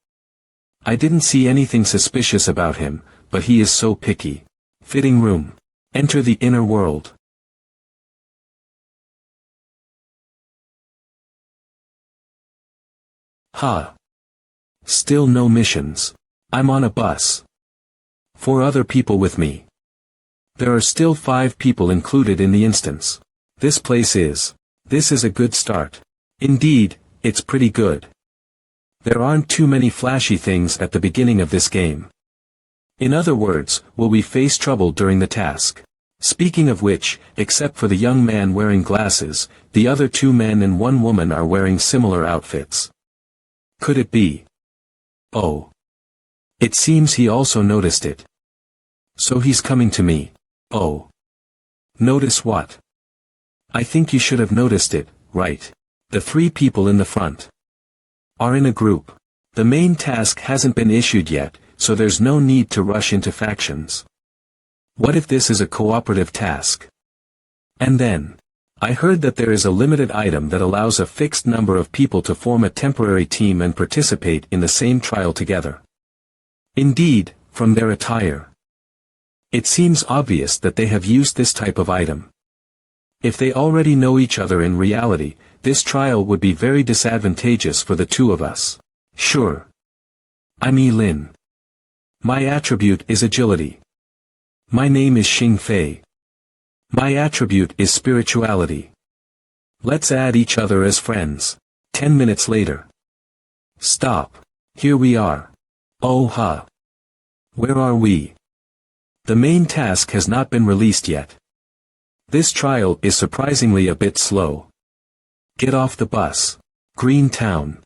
I didn't see anything suspicious about him, but he is so picky. Fitting room. Enter the inner world. Ha. Still no missions. I'm on a bus. 4 other people with me. There are still 5 people included in the instance. This is a good start. Indeed, it's pretty good. There aren't too many flashy things at the beginning of this game. In other words, will we face trouble during the task? Speaking of which, except for the young man wearing glasses, the other 2 men and 1 woman are wearing similar outfits. Could it be? Oh. It seems he also noticed it. So he's coming to me. Oh. Notice what? I think you should have noticed it, right? The 3 people in the front are in a group. The main task hasn't been issued yet, so there's no need to rush into factions. What if this is a cooperative task? And then, I heard that there is a limited item that allows a fixed number of people to form a temporary team and participate in the same trial together. Indeed, from their attire, it seems obvious that they have used this type of item. If they already know each other in reality, this trial would be very disadvantageous for the 2 of us. Sure. I'm Lin. My attribute is agility. My name is Xing Fei. My attribute is spirituality. Let's add each other as friends. 10 minutes later. Stop. Here we are. Oh ha. Where are we? The main task has not been released yet. This trial is surprisingly a bit slow. Get off the bus. Green Town.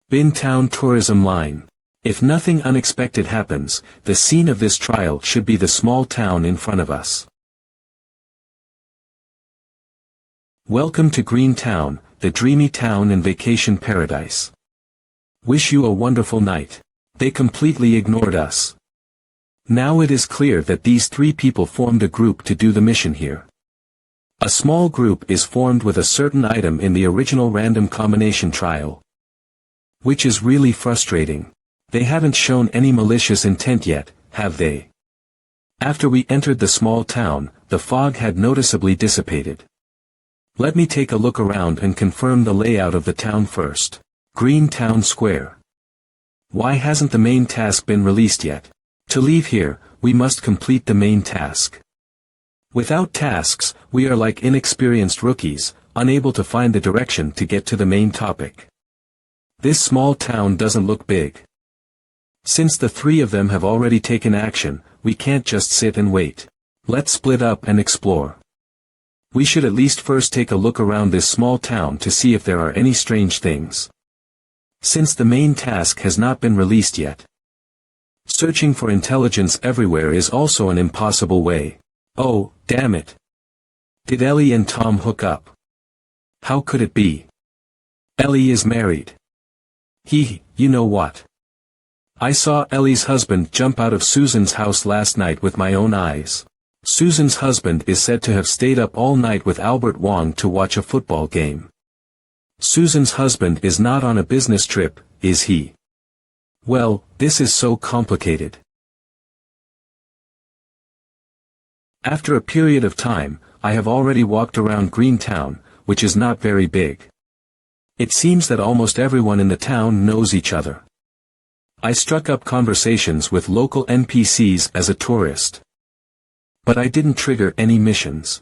Bin Town Tourism Line. If nothing unexpected happens, the scene of this trial should be the small town in front of us. Welcome to Green Town, the dreamy town and vacation paradise. Wish you a wonderful night. They completely ignored us. Now it is clear that these 3 people formed a group to do the mission here. A small group is formed with a certain item in the original random combination trial, which is really frustrating. They haven't shown any malicious intent yet, have they? After we entered the small town, the fog had noticeably dissipated. Let me take a look around and confirm the layout of the town first. Green Town Square. Why hasn't the main task been released yet? To leave here, we must complete the main task. Without tasks, we are like inexperienced rookies, unable to find the direction to get to the main topic. This small town doesn't look big. Since the 3 of them have already taken action, we can't just sit and wait. Let's split up and explore. We should at least first take a look around this small town to see if there are any strange things. Since the main task has not been released yet. Searching for intelligence everywhere is also an impossible way. Oh, damn it. Did Ellie and Tom hook up? How could it be? Ellie is married. You know what? I saw Ellie's husband jump out of Susan's house last night with my own eyes. Susan's husband is said to have stayed up all night with Albert Wong to watch a football game. Susan's husband is not on a business trip, is he? Well, this is so complicated. After a period of time, I have already walked around Greentown, which is not very big. It seems that almost everyone in the town knows each other. I struck up conversations with local NPCs as a tourist. But I didn't trigger any missions.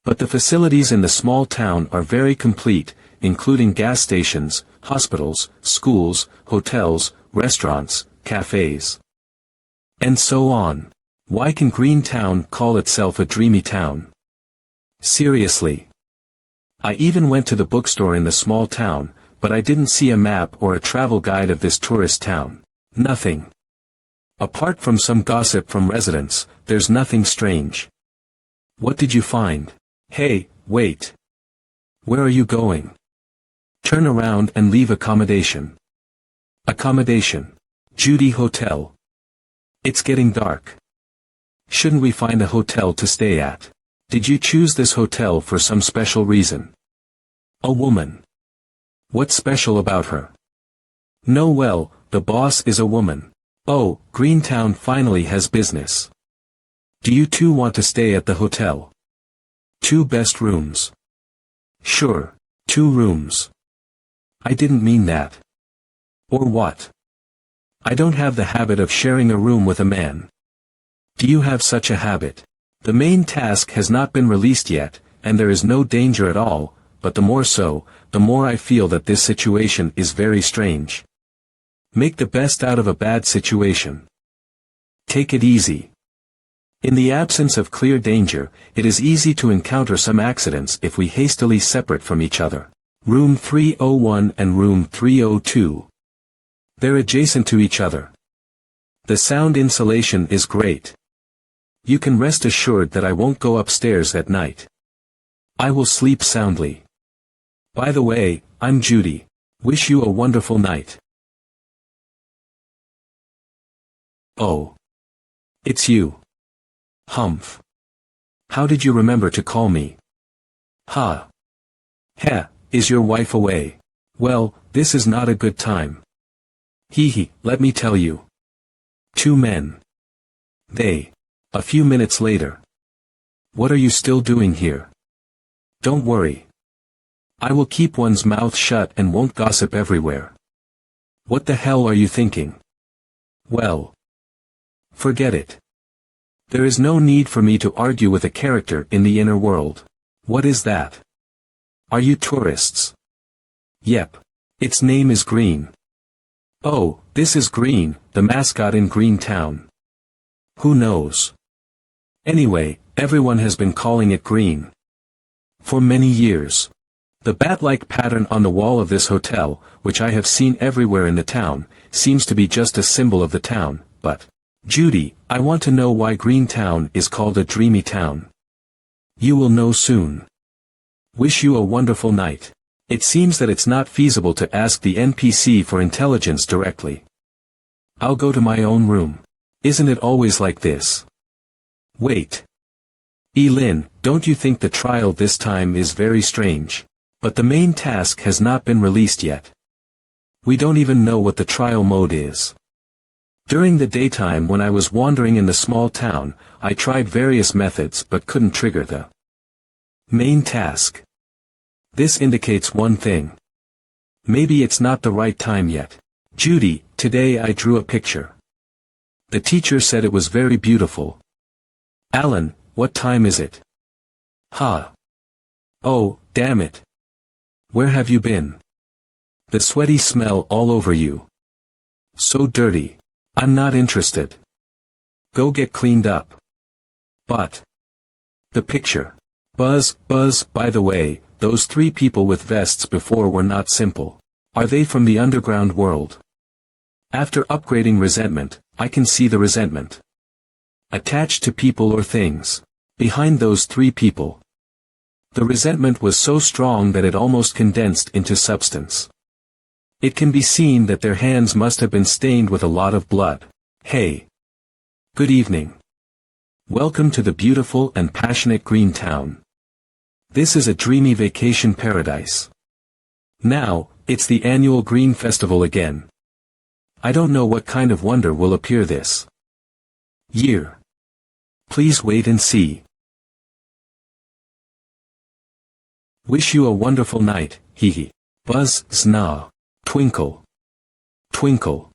But the facilities in the small town are very complete, including gas stations, hospitals, schools, hotels, restaurants, cafes, and so on. Why can Greentown call itself a dreamy town? Seriously. I even went to the bookstore in the small town, but I didn't see a map or a travel guide of this tourist town. Nothing. Apart from some gossip from residents, there's nothing strange. What did you find? Hey, wait. Where are you going? Turn around and leave accommodation. Accommodation. Judy Hotel. It's getting dark. Shouldn't we find a hotel to stay at? Did you choose this hotel for some special reason? A woman. What's special about her? No, well, the boss is a woman. Oh, Greentown finally has business. Do you two want to stay at the hotel? 2 best rooms. Sure, 2 rooms. I didn't mean that. Or what? I don't have the habit of sharing a room with a man. Do you have such a habit? The main task has not been released yet, and there is no danger at all, but the more so, the more I feel that this situation is very strange. Make the best out of a bad situation. Take it easy. In the absence of clear danger, it is easy to encounter some accidents if we hastily separate from each other. Room 301 and Room 302. They're adjacent to each other. The sound insulation is great. You can rest assured that I won't go upstairs at night. I will sleep soundly. By the way, I'm Judy. Wish you a wonderful night. Oh. It's you. Humph. How did you remember to call me? Ha. Heh, is your wife away? Well, this is not a good time. Let me tell you. 2 men. A few minutes later. What are you still doing here? Don't worry. I will keep one's mouth shut and won't gossip everywhere. What the hell are you thinking? Well. Forget it. There is no need for me to argue with a character in the inner world. What is that? Are you tourists? Yep. Its name is Green. Oh, this is Green, the mascot in Greentown. Who knows? Anyway, everyone has been calling it Green. For many years. The bat-like pattern on the wall of this hotel, which I have seen everywhere in the town, seems to be just a symbol of the town, but... Judy, I want to know why Greentown is called a dreamy town. You will know soon. Wish you a wonderful night. It seems that it's not feasible to ask the NPC for intelligence directly. I'll go to my own room. Isn't it always like this? Wait. Lin, don't you think the trial this time is very strange? But the main task has not been released yet. We don't even know what the trial mode is. During the daytime when I was wandering in the small town, I tried various methods but couldn't trigger the main task. This indicates one thing. Maybe it's not the right time yet. Judy, today I drew a picture. The teacher said it was very beautiful. Alan, what time is it? Oh, damn it. Where have you been? The sweaty smell all over you. So dirty. I'm not interested. Go get cleaned up. But. The picture. Buzz, by the way, those three people with vests before were not simple. Are they from the underground world? After upgrading resentment, I can see the resentment attached to people or things. Behind those three people. The resentment was so strong that it almost condensed into substance. It can be seen that their hands must have been stained with a lot of blood. Hey. Good evening. Welcome to the beautiful and passionate green town. This is a dreamy vacation paradise. Now, it's the annual Green Festival again. I don't know what kind of wonder will appear this year. Please wait and see. Wish you a wonderful night, hee. Buzz, zna. Twinkle. Twinkle.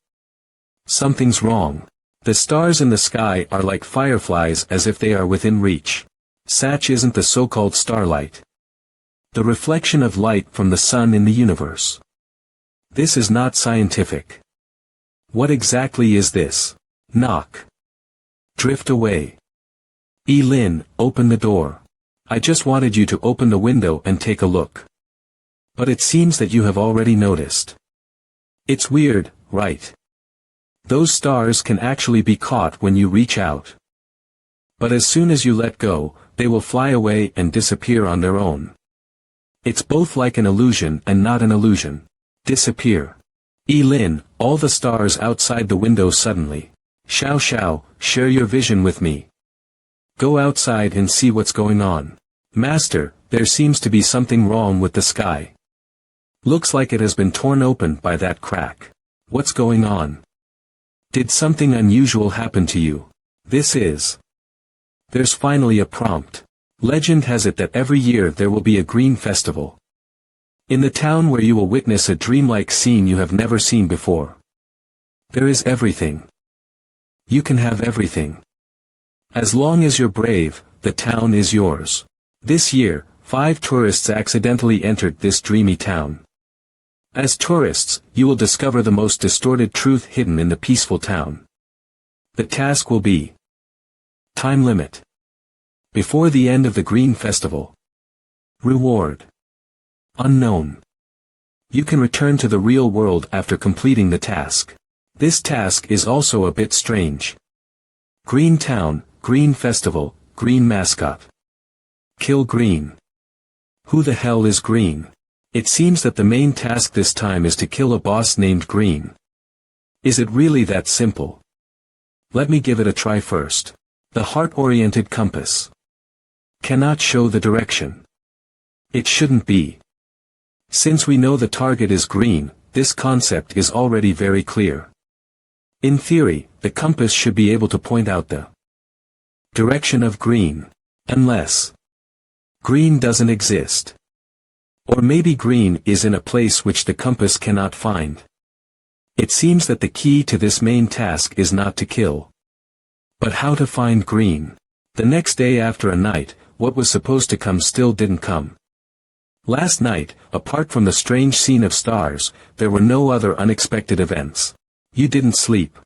Something's wrong. The stars in the sky are like fireflies as if they are within reach. Such isn't the so-called starlight. The reflection of light from the sun in the universe. This is not scientific. What exactly is this? Knock. Drift away. Lin, open the door. I just wanted you to open the window and take a look. But it seems that you have already noticed. It's weird, right? Those stars can actually be caught when you reach out. But as soon as you let go, they will fly away and disappear on their own. It's both like an illusion and not an illusion. Disappear. Lin, all the stars outside the window suddenly. Xiao, share your vision with me. Go outside and see what's going on. Master, there seems to be something wrong with the sky. Looks like it has been torn open by that crack. What's going on? Did something unusual happen to you? There's finally a prompt. Legend has it that every year there will be a green festival. In the town where you will witness a dreamlike scene you have never seen before. There is everything. You can have everything. As long as you're brave, the town is yours. This year, 5 tourists accidentally entered this dreamy town. As tourists, you will discover the most distorted truth hidden in the peaceful town. The task will be time limit. Before the end of the Green Festival. Reward unknown. You can return to the real world after completing the task. This task is also a bit strange. Green Town, Green Festival, Green Mascot. Kill Green. Who the hell is Green? It seems that the main task this time is to kill a boss named Green. Is it really that simple? Let me give it a try first. The heart-oriented compass. Cannot show the direction. It shouldn't be. Since we know the target is green, this concept is already very clear. In theory, the compass should be able to point out the direction of green. Unless green doesn't exist. Or maybe green is in a place which the compass cannot find. It seems that the key to this main task is not to kill. But how to find green? The next day after a night, what was supposed to come still didn't come. Last night, apart from the strange scene of stars, there were no other unexpected events. You didn't sleep.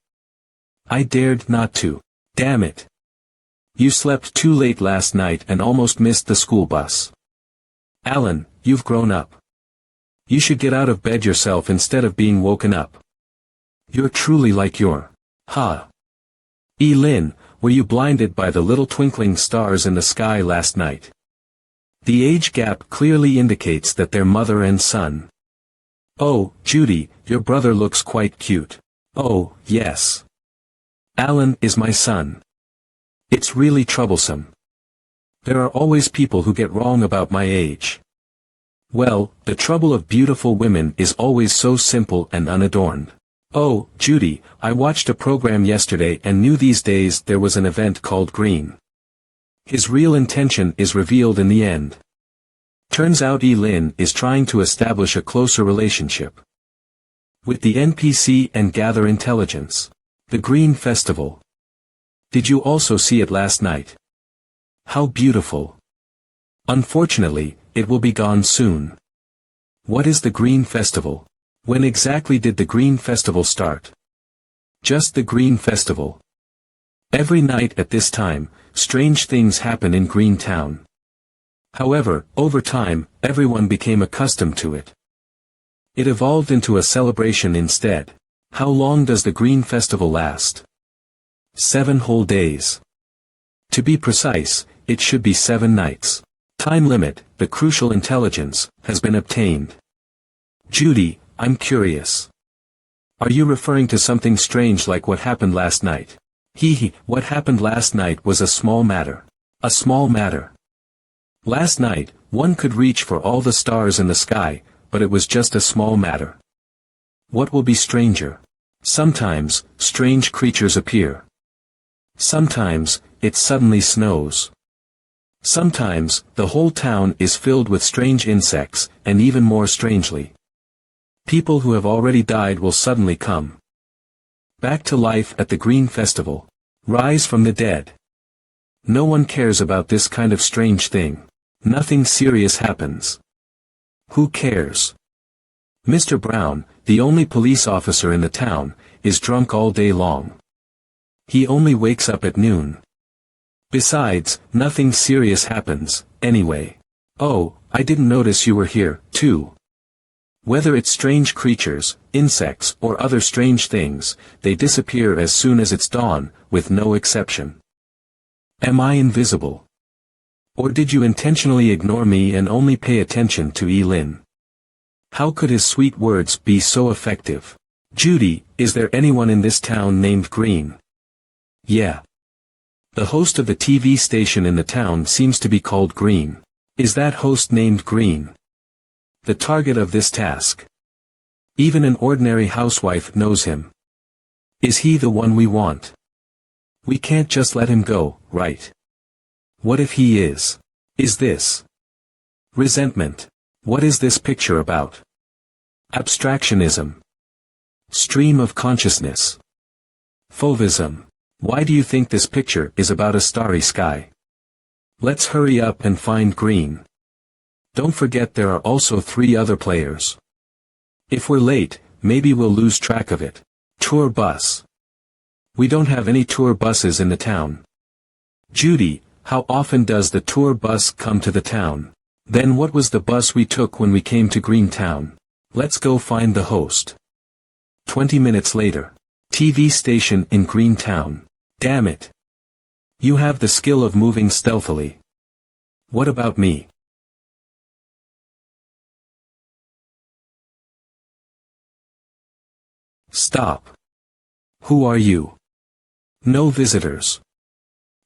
I dared not to. Damn it. You slept too late last night and almost missed the school bus. Alan, you've grown up. You should get out of bed yourself instead of being woken up. You're truly like your. Ha. Lin, were you blinded by the little twinkling stars in the sky last night? The age gap clearly indicates that they're mother and son. Oh, Judy, your brother looks quite cute. Oh, yes. Alan is my son. It's really troublesome. There are always people who get wrong about my age. Well, the trouble of beautiful women is always so simple and unadorned. Oh, Judy, I watched a program yesterday and knew these days there was an event called Green. His real intention is revealed in the end. Turns out Lin is trying to establish a closer relationship with the NPC and gather intelligence. The Green Festival. Did you also see it last night? How beautiful. Unfortunately, it will be gone soon. What is the Green Festival? When exactly did the Green Festival start? Just the Green Festival. Every night at this time, strange things happen in Green Town. However, over time, everyone became accustomed to it. It evolved into a celebration instead. How long does the Green Festival last? 7 whole days. To be precise, it should be 7 nights. Time limit, the crucial intelligence, has been obtained. Judy, I'm curious. Are you referring to something strange like what happened last night? What happened last night was a small matter. A small matter. Last night, one could reach for all the stars in the sky, but it was just a small matter. What will be stranger? Sometimes, strange creatures appear. Sometimes, it suddenly snows. Sometimes, the whole town is filled with strange insects, and even more strangely. People who have already died will suddenly come back to life at the Green Festival. Rise from the dead. No one cares about this kind of strange thing. Nothing serious happens. Who cares? Mr. Brown, the only police officer in the town, is drunk all day long. He only wakes up at noon. Besides, nothing serious happens, anyway. Oh, I didn't notice you were here, too. Whether it's strange creatures, insects, or other strange things, they disappear as soon as it's dawn, with no exception. Am I invisible? Or did you intentionally ignore me and only pay attention to Lin? How could his sweet words be so effective? Judy, is there anyone in this town named Green? Yeah. The host of the TV station in the town seems to be called Green. Is that host named Green the target of this task? Even an ordinary housewife knows him. Is he the one we want? We can't just let him go, right? What if he is? Is this resentment? What is this picture about? Abstractionism. Stream of consciousness. Fauvism. Why do you think this picture is about a starry sky? Let's hurry up and find Green. Don't forget there are also 3 other players. If we're late, maybe we'll lose track of it. Tour bus. We don't have any tour buses in the town. Judy, how often does the tour bus come to the town? Then what was the bus we took when we came to Greentown? Let's go find the host. 20 minutes later. TV station in Greentown. Damn it. You have the skill of moving stealthily. What about me? Stop. Who are you? No visitors.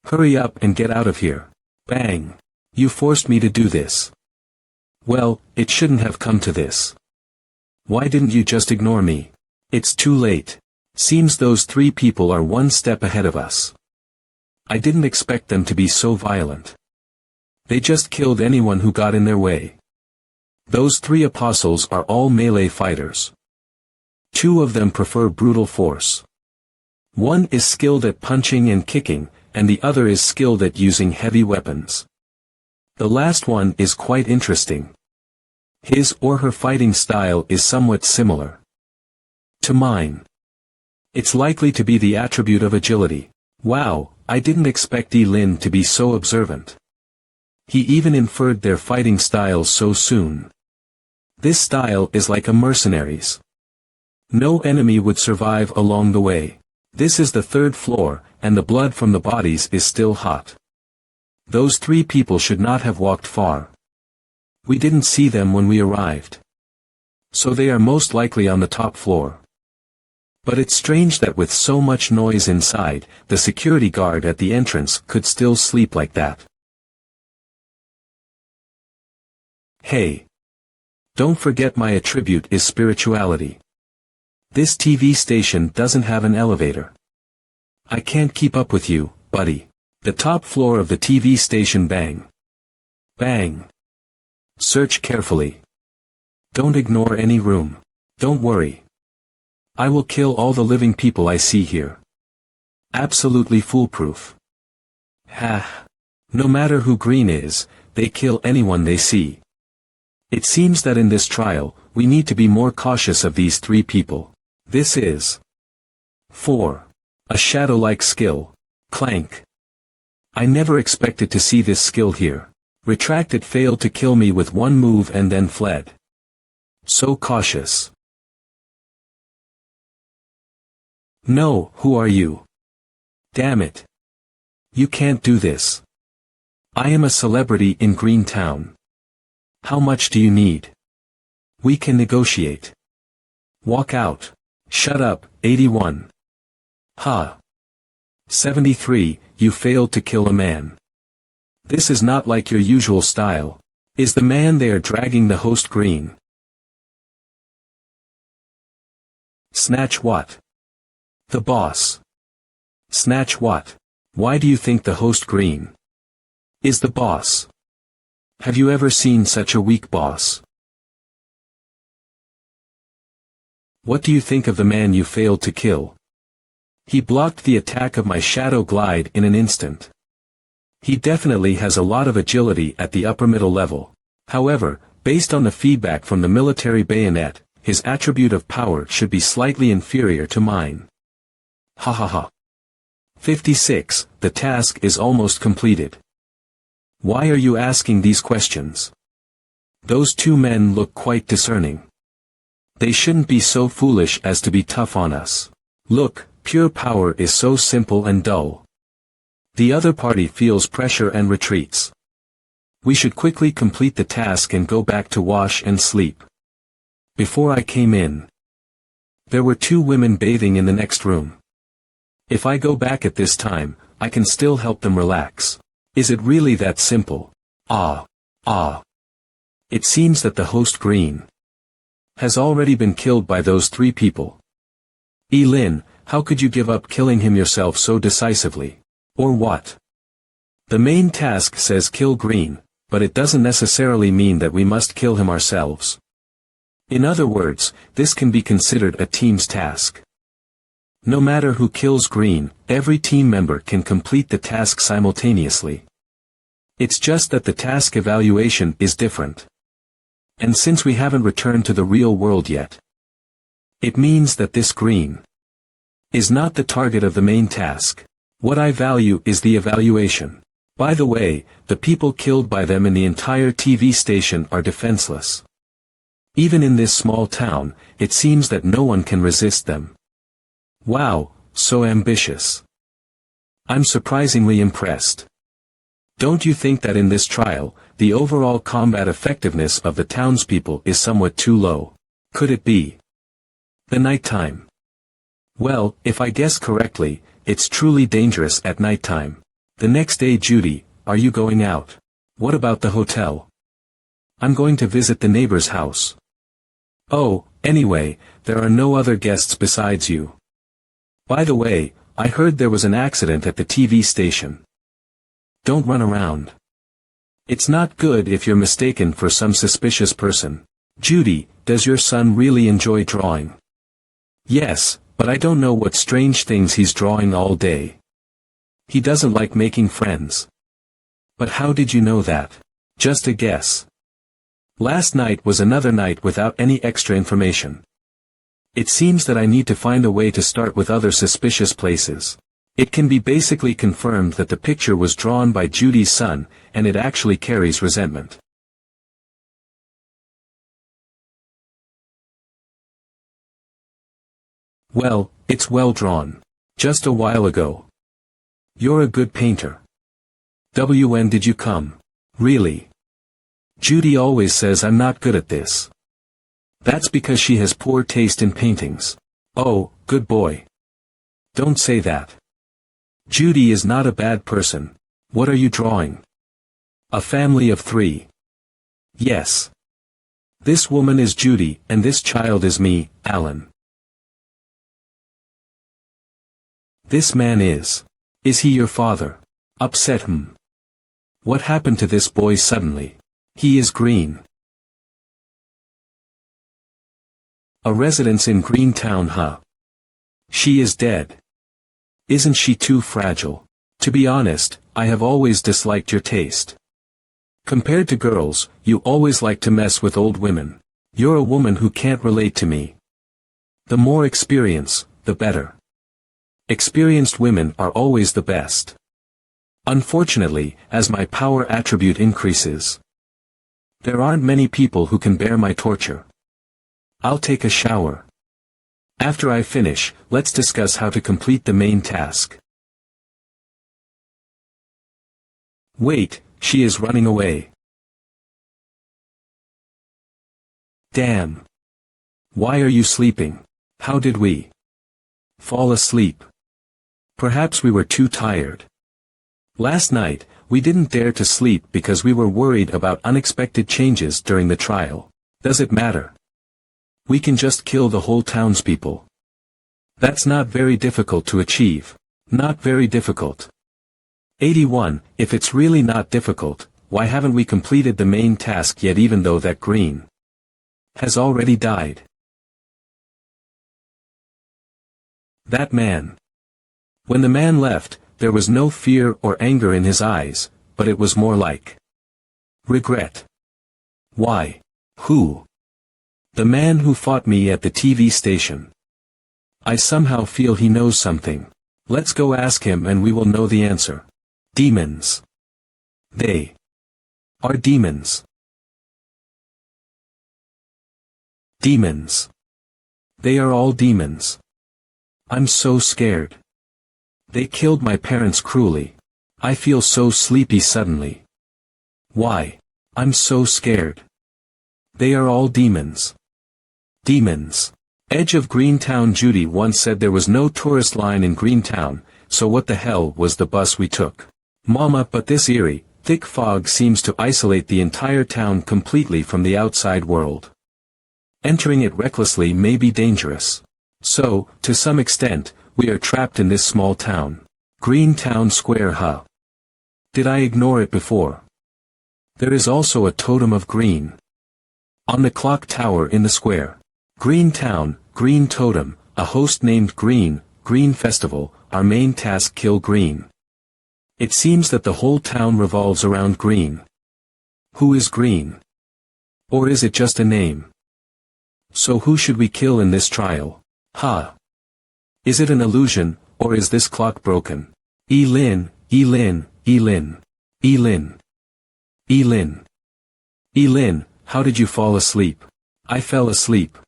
Hurry up and get out of here. Bang. You forced me to do this. Well, it shouldn't have come to this. Why didn't you just ignore me? It's too late. Seems those 3 people are one step ahead of us. I didn't expect them to be so violent. They just killed anyone who got in their way. Those 3 apostles are all melee fighters. 2 of them prefer brutal force. One is skilled at punching and kicking, and the other is skilled at using heavy weapons. The last one is quite interesting. His or her fighting style is somewhat similar to mine. It's likely to be the attribute of agility. Wow, I didn't expect Lin to be so observant. He even inferred their fighting styles so soon. This style is like a mercenary's. No enemy would survive along the way. This is the 3rd floor, and the blood from the bodies is still hot. Those 3 people should not have walked far. We didn't see them when we arrived. So they are most likely on the top floor. But it's strange that with so much noise inside, the security guard at the entrance could still sleep like that. Hey. Don't forget my attribute is spirituality. This TV station doesn't have an elevator. I can't keep up with you, buddy. The top floor of the TV station. Bang. Bang. Search carefully. Don't ignore any room. Don't worry. I will kill all the living people I see here. Absolutely foolproof. Ha. No matter who Green is, they kill anyone they see. It seems that in this trial, we need to be more cautious of these 3 people. This is 4. A shadow-like skill. Clank. I never expected to see this skill here. Retracted failed to kill me with one move and then fled. So cautious. No, who are you? Damn it. You can't do this. I am a celebrity in Greentown. How much do you need? We can negotiate. Walk out. Shut up, 81. Ha. 73, you failed to kill a man. This is not like your usual style. Is the man there dragging the host green? Snatch what? The boss. Snatch what? Why do you think the host green is the boss? Have you ever seen such a weak boss? What do you think of the man you failed to kill? He blocked the attack of my shadow glide in an instant. He definitely has a lot of agility at the upper middle level. However, based on the feedback from the military bayonet, his attribute of power should be slightly inferior to mine. Ha ha ha. 56, the task is almost completed. Why are you asking these questions? Those two men look quite discerning. They shouldn't be so foolish as to be tough on us. Look, pure power is so simple and dull. The other party feels pressure and retreats. We should quickly complete the task and go back to wash and sleep. Before I came in, there were two women bathing in the next room. If I go back at this time, I can still help them relax. Is it really that simple? It seems that the host green has already been killed by those three people. Lin, how could you give up killing him yourself so decisively? Or what? The main task says kill green, but it doesn't necessarily mean that we must kill him ourselves. In other words, this can be considered a team's task. No matter who kills green, every team member can complete the task simultaneously. It's just that the task evaluation is different. And since we haven't returned to the real world yet, it means that this green is not the target of the main task. What I value is the evaluation. By the way, the people killed by them in the entire TV station are defenseless. Even in this small town, it seems that no one can resist them. Wow, so ambitious. I'm surprisingly impressed. Don't you think that in this trial, the overall combat effectiveness of the townspeople is somewhat too low? Could it be the nighttime? Well, if I guess correctly, it's truly dangerous at nighttime. The next day, Judy, are you going out? What about the hotel? I'm going to visit the neighbor's house. Oh, anyway, there are no other guests besides you. By the way, I heard there was an accident at the TV station. Don't run around. It's not good if you're mistaken for some suspicious person. Judy, does your son really enjoy drawing? Yes, but I don't know what strange things he's drawing all day. He doesn't like making friends. But how did you know that? Just a guess. Last night was another night without any extra information. It seems that I need to find a way to start with other suspicious places. It can be basically confirmed that the picture was drawn by Judy's son, and it actually carries resentment. Well, it's well drawn. Just a while ago. You're a good painter. When did you come? Really? Judy always says I'm not good at this. That's because she has poor taste in paintings. Oh, good boy. Don't say that. Judy is not a bad person. What are you drawing? A family of 3. Yes. This woman is Judy, and this child is me, Alan. This man is. Is he your father? Upset him. What happened to this boy suddenly? He is green. A residence in Greentown, huh? She is dead. Isn't she too fragile? To be honest, I have always disliked your taste. Compared to girls, you always like to mess with old women. You're a woman who can't relate to me. The more experience, the better. Experienced women are always the best. Unfortunately, as my power attribute increases, there aren't many people who can bear my torture. I'll take a shower. After I finish, let's discuss how to complete the main task. Wait, she is running away. Damn. Why are you sleeping? How did we fall asleep? Perhaps we were too tired. Last night, we didn't dare to sleep because we were worried about unexpected changes during the trial. Does it matter? We can just kill the whole townspeople. That's not very difficult to achieve. Not very difficult. 81. If it's really not difficult, why haven't we completed the main task yet, even though that green has already died? That man. When the man left, there was no fear or anger in his eyes, but it was more like regret. Why? Who? The man who fought me at the TV station. I somehow feel he knows something. Let's go ask him and we will know the answer. Demons. They are demons. Demons. They are all demons. I'm so scared. They killed my parents cruelly. I feel so sleepy suddenly. Why? I'm so scared. They are all demons. Demons. Edge of Greentown. Judy once said there was no tourist line in Greentown, so what the hell was the bus we took? Mama, but this eerie, thick fog seems to isolate the entire town completely from the outside world. Entering it recklessly may be dangerous. So, to some extent, we are trapped in this small town. Greentown Square, huh? Did I ignore it before? There is also a totem of green on the clock tower in the square. Greentown, green totem, a host named Green, Green Festival, our main task: kill Green. It seems that the whole town revolves around Green. Who is Green? Or is it just a name? So who should we kill in this trial? Is it an illusion, or is this clock broken? Elin, Elin, Elin. Elin. Elin. Elin, how did you fall asleep? I fell asleep.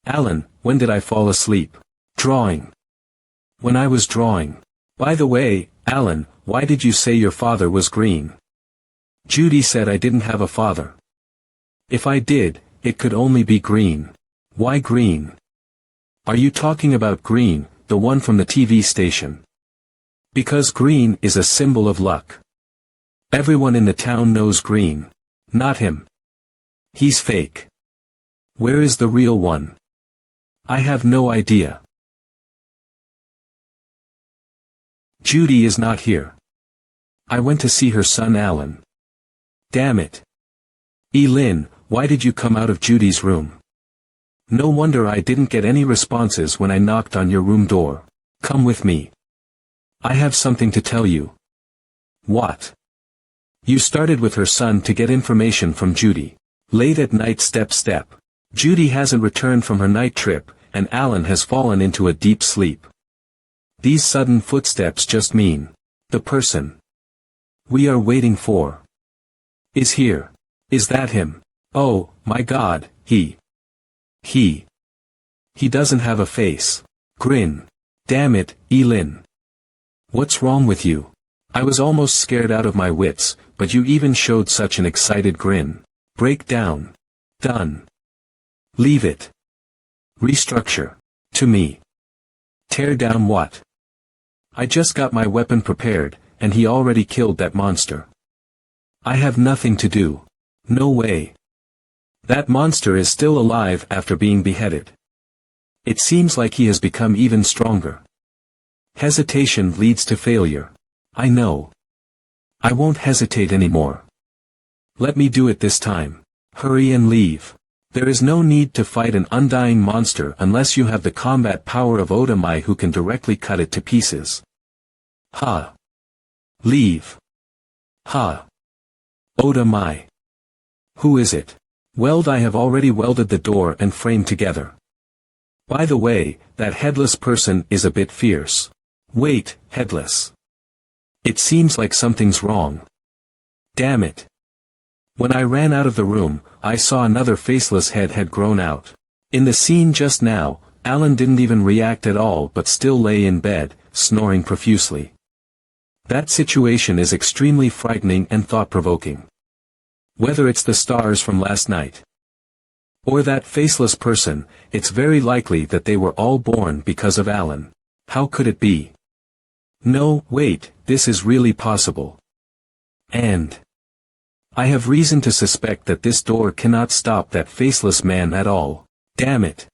Alan, when did I fall asleep? Drawing. When I was drawing. By the way, Alan, why did you say your father was green? Judy said I didn't have a father. If I did, it could only be green. Why green? Are you talking about Green, the one from the TV station? Because green is a symbol of luck. Everyone in the town knows Green. Not him. He's fake. Where is the real one? I have no idea. Judy is not here. I went to see her son Alan. Damn it. Elin, why did you come out of Judy's room? No wonder I didn't get any responses when I knocked on your room door. Come with me. I have something to tell you. What? You started with her son to get information from Judy. Late at night. Step. Judy hasn't returned from her night trip, and Alan has fallen into a deep sleep. These sudden footsteps just mean the person we are waiting for is here. Is that him? Oh, my God, he doesn't have a face. Grin. Damn it, Elin. What's wrong with you? I was almost scared out of my wits, but you even showed such an excited grin. Break down. Done. Leave it. Restructure. To me. Tear down what? I just got my weapon prepared, and he already killed that monster. I have nothing to do. No way. That monster is still alive after being beheaded. It seems like he has become even stronger. Hesitation leads to failure. I know. I won't hesitate anymore. Let me do it this time. Hurry and leave. There is no need to fight an undying monster unless you have the combat power of Odamai who can directly cut it to pieces. Leave. Odamai. Who is it? Weld. I have already welded the door and frame together. By the way, that headless person is a bit fierce. Wait, headless. It seems like something's wrong. Damn it. When I ran out of the room, I saw another faceless head had grown out. In the scene just now, Alan didn't even react at all but still lay in bed, snoring profusely. That situation is extremely frightening and thought-provoking. Whether it's the stars from last night, or that faceless person, it's very likely that they were all born because of Alan. How could it be? No, wait, this is really possible. And I have reason to suspect that this door cannot stop that faceless man at all. Damn it.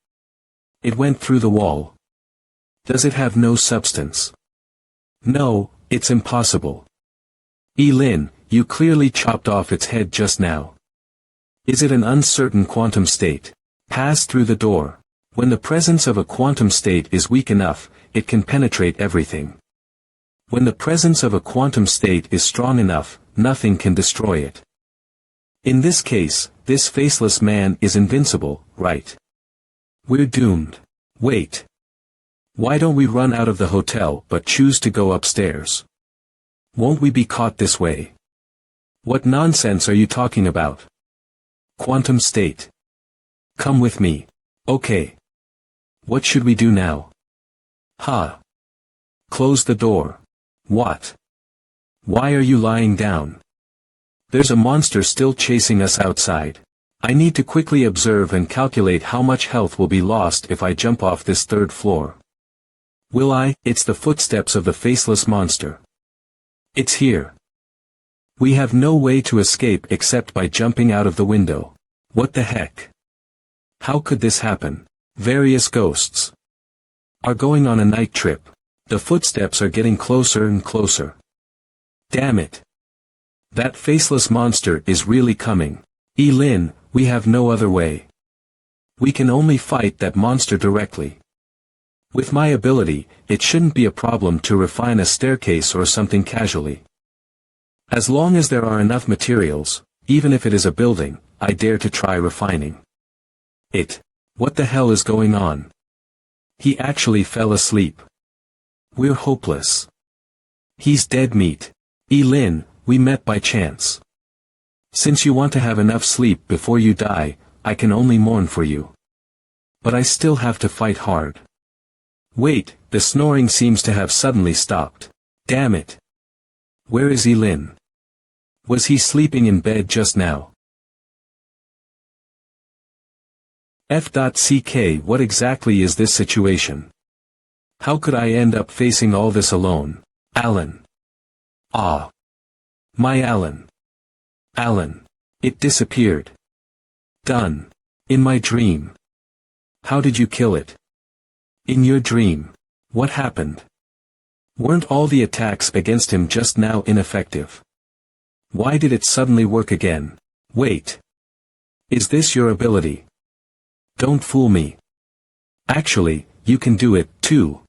It went through the wall. Does it have no substance? No, it's impossible. Lin, you clearly chopped off its head just now. Is it an uncertain quantum state? Pass through the door. When the presence of a quantum state is weak enough, it can penetrate everything. When the presence of a quantum state is strong enough, nothing can destroy it. In this case, this faceless man is invincible, right? We're doomed. Wait. Why don't we run out of the hotel but choose to go upstairs? Won't we be caught this way? What nonsense are you talking about? Quantum state. Come with me. Okay. What should we do now? Close the door. What? Why are you lying down? There's a monster still chasing us outside. I need to quickly observe and calculate how much health will be lost if I jump off this third floor. Will I? It's the footsteps of the faceless monster. It's here. We have no way to escape except by jumping out of the window. What the heck? How could this happen? Various ghosts are going on a night trip. The footsteps are getting closer and closer. Damn it. That faceless monster is really coming. Lin, we have no other way. We can only fight that monster directly. With my ability, it shouldn't be a problem to refine a staircase or something casually. As long as there are enough materials, even if it is a building, I dare to try refining it. What the hell is going on? He actually fell asleep. We're hopeless. He's dead meat. Lin, we met by chance. Since you want to have enough sleep before you die, I can only mourn for you. But I still have to fight hard. Wait, the snoring seems to have suddenly stopped. Damn it. Where is Lin? Was he sleeping in bed just now? F.CK. What exactly is this situation? How could I end up facing all this alone? Alan. Ah. My Alan. Alan. It disappeared. Done. In my dream. How did you kill it? In your dream. What happened? Weren't all the attacks against him just now ineffective? Why did it suddenly work again? Wait. Is this your ability? Don't fool me. Actually, you can do it, too.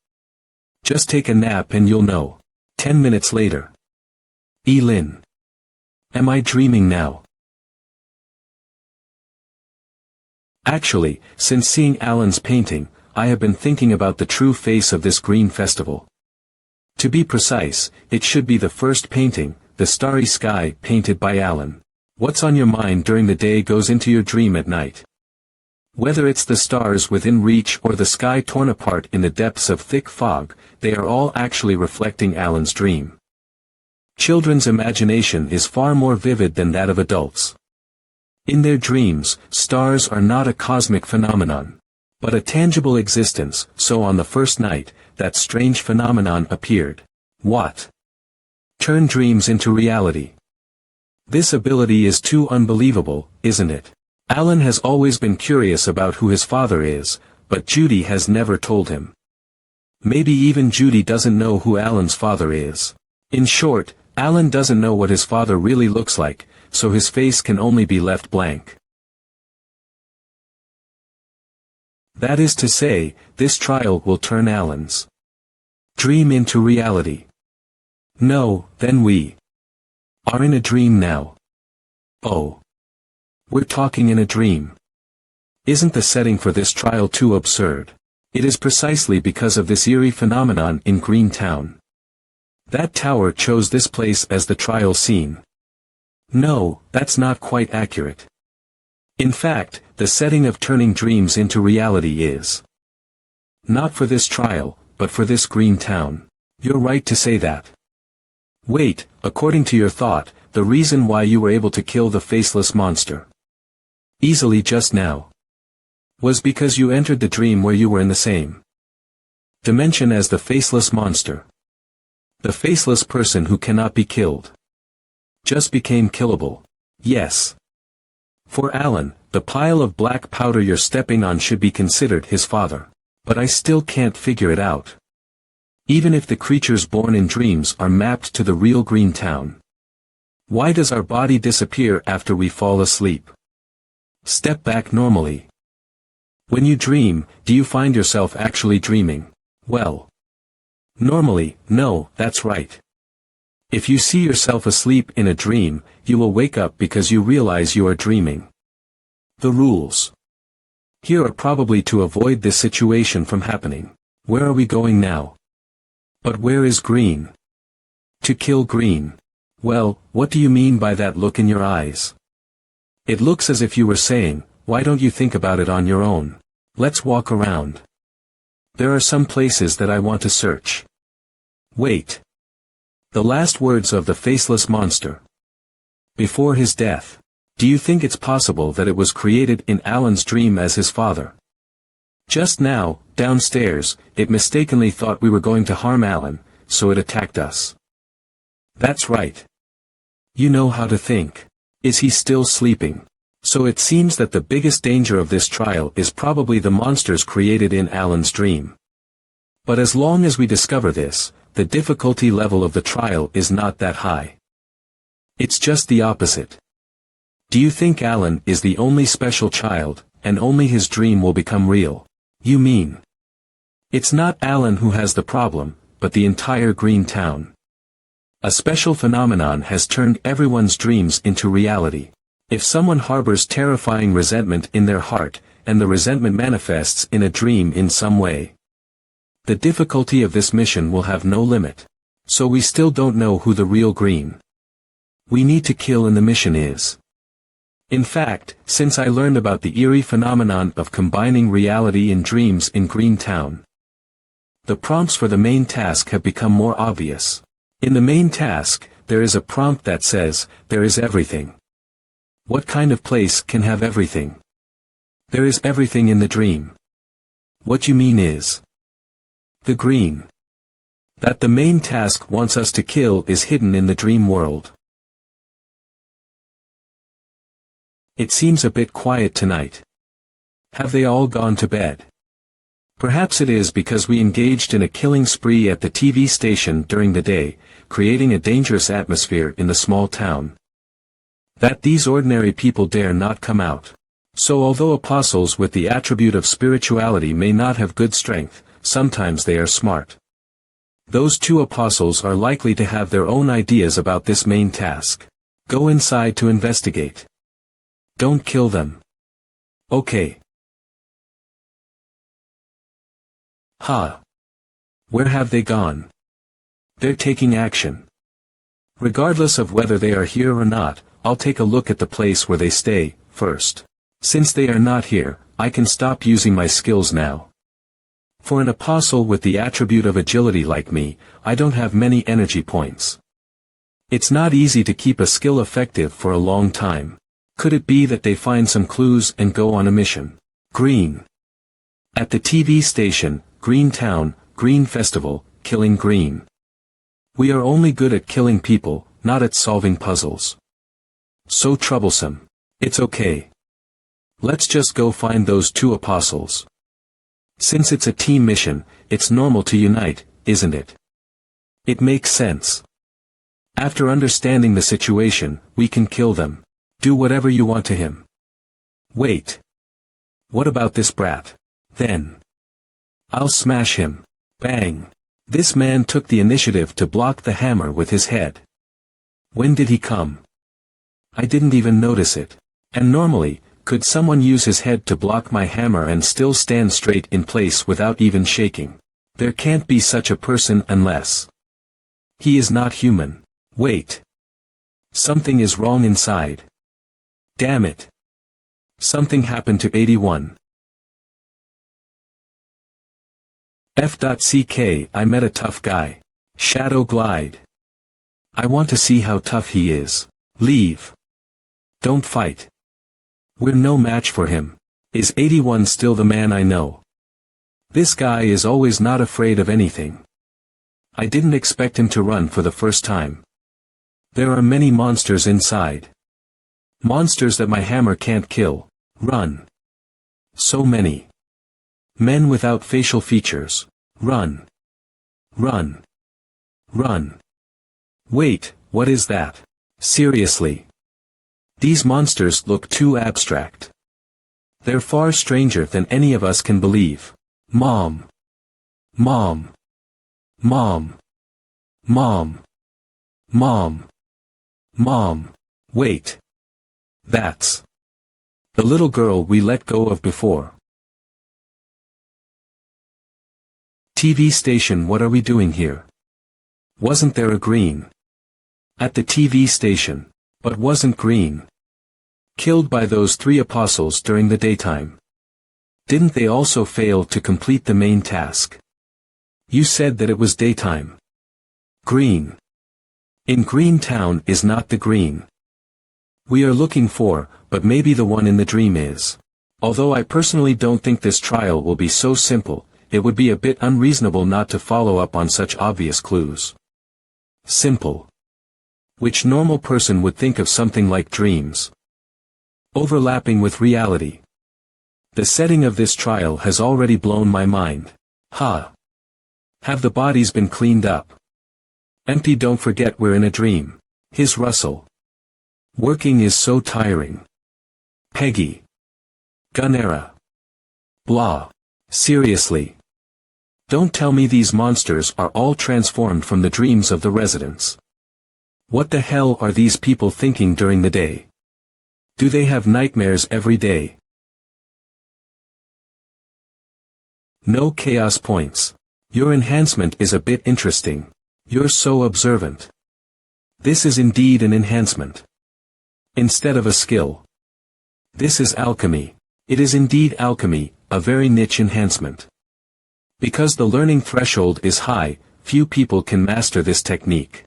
Just take a nap and you'll know. 10 minutes later. Lin. Am I dreaming now? Actually, since seeing Alan's painting, I have been thinking about the true face of this green festival. To be precise, it should be the first painting, the starry sky, painted by Alan. What's on your mind during the day goes into your dream at night. Whether it's the stars within reach or the sky torn apart in the depths of thick fog, they are all actually reflecting Alan's dream. Children's imagination is far more vivid than that of adults. In their dreams, stars are not a cosmic phenomenon, but a tangible existence, so on the first night, that strange phenomenon appeared. What? Turn dreams into reality. This ability is too unbelievable, isn't it? Alan has always been curious about who his father is, but Judy has never told him. Maybe even Judy doesn't know who Alan's father is. In short, Alan doesn't know what his father really looks like, so his face can only be left blank. That is to say, this trial will turn Alan's dream into reality. No, then we are in a dream now. Oh. We're talking in a dream. Isn't the setting for this trial too absurd? It is precisely because of this eerie phenomenon in Green Town. That tower chose this place as the trial scene. No, that's not quite accurate. In fact, the setting of turning dreams into reality is not for this trial, but for this green town. You're right to say that. Wait, according to your thought, the reason why you were able to kill the faceless monster easily just now was because you entered the dream where you were in the same dimension as the faceless monster. The faceless person who cannot be killed just became killable. Yes. For Alan, the pile of black powder you're stepping on should be considered his father. But I still can't figure it out. Even if the creatures born in dreams are mapped to the real green town, why does our body disappear after we fall asleep? Step back normally. When you dream, do you find yourself actually dreaming? Well, normally, no, that's right. If you see yourself asleep in a dream, you will wake up because you realize you are dreaming. The rules here are probably to avoid this situation from happening. Where are we going now? But where is green? To kill green. Well, what do you mean by that look in your eyes? It looks as if you were saying, why don't you think about it on your own? Let's walk around. There are some places that I want to search. Wait. The last words of the faceless monster before his death. Do you think it's possible that it was created in Alan's dream as his father? Just now, downstairs, it mistakenly thought we were going to harm Alan, so it attacked us. That's right. You know how to think. Is he still sleeping? So it seems that the biggest danger of this trial is probably the monsters created in Alan's dream. But as long as we discover this, the difficulty level of the trial is not that high. It's just the opposite. Do you think Alan is the only special child, and only his dream will become real? You mean it's not Alan who has the problem, but the entire green town? A special phenomenon has turned everyone's dreams into reality. If someone harbors terrifying resentment in their heart, and the resentment manifests in a dream in some way, the difficulty of this mission will have no limit. So we still don't know who the real green we need to kill in the mission is. In fact, since I learned about the eerie phenomenon of combining reality and dreams in Green Town, the prompts for the main task have become more obvious. In the main task, there is a prompt that says, there is everything. What kind of place can have everything? There is everything in the dream. What you mean is the green that the main task wants us to kill is hidden in the dream world. It seems a bit quiet tonight. Have they all gone to bed? Perhaps it is because we engaged in a killing spree at the TV station during the day, creating a dangerous atmosphere in the small town, that these ordinary people dare not come out. So although apostles with the attribute of spirituality may not have good strength, sometimes they are smart. Those two apostles are likely to have their own ideas about this main task. Go inside to investigate. Don't kill them. Okay. Ha. Where have they gone? They're taking action. Regardless of whether they are here or not, I'll take a look at the place where they stay, first. Since they are not here, I can stop using my skills now. For an apostle with the attribute of agility like me, I don't have many energy points. It's not easy to keep a skill effective for a long time. Could it be that they find some clues and go on a mission? Green. At the TV station, Green Town, Green Festival, killing green. We are only good at killing people, not at solving puzzles. So troublesome. It's okay. Let's just go find those two apostles. Since it's a team mission, it's normal to unite, isn't it? It makes sense. After understanding the situation, we can kill them. Do whatever you want to him. Wait. What about this brat? Then I'll smash him. Bang. This man took the initiative to block the hammer with his head. When did he come? I didn't even notice it. And normally, could someone use his head to block my hammer and still stand straight in place without even shaking? There can't be such a person unless He is not human. Wait. Something is wrong inside. Damn it. Something happened to 81. F.CK I met a tough guy. Shadow glide. I want to see how tough he is. Leave. Don't fight. We're no match for him. Is 81 still the man I know? This guy is always not afraid of anything. I didn't expect him to run for the first time. There are many monsters inside. Monsters that my hammer can't kill. Run. So many. Men without facial features. Run. Run. Run. Wait, what is that? Seriously. These monsters look too abstract. They're far stranger than any of us can believe. Mom. Mom. Mom. Mom. Mom. Mom. Wait. That's the little girl we let go of before. TV station, what are we doing here? Wasn't there a green? At the TV station. But wasn't green killed by those 3 apostles during the daytime? Didn't they also fail to complete the main task? You said that it was daytime. Green. In Green Town is not the green we are looking for, but maybe the one in the dream is. Although I personally don't think this trial will be so simple, it would be a bit unreasonable not to follow up on such obvious clues. Simple. Which normal person would think of something like dreams overlapping with reality? The setting of this trial has already blown my mind. Ha! Have the bodies been cleaned up? Empty, don't forget we're in a dream. His Russell. Working is so tiring. Peggy. Gunera. Blah. Seriously. Don't tell me these monsters are all transformed from the dreams of the residents. What the hell are these people thinking during the day? Do they have nightmares every day? No chaos points. Your enhancement is a bit interesting. You're so observant. This is indeed an enhancement. Instead of a skill. This is alchemy. It is indeed alchemy, a very niche enhancement. Because the learning threshold is high, few people can master this technique.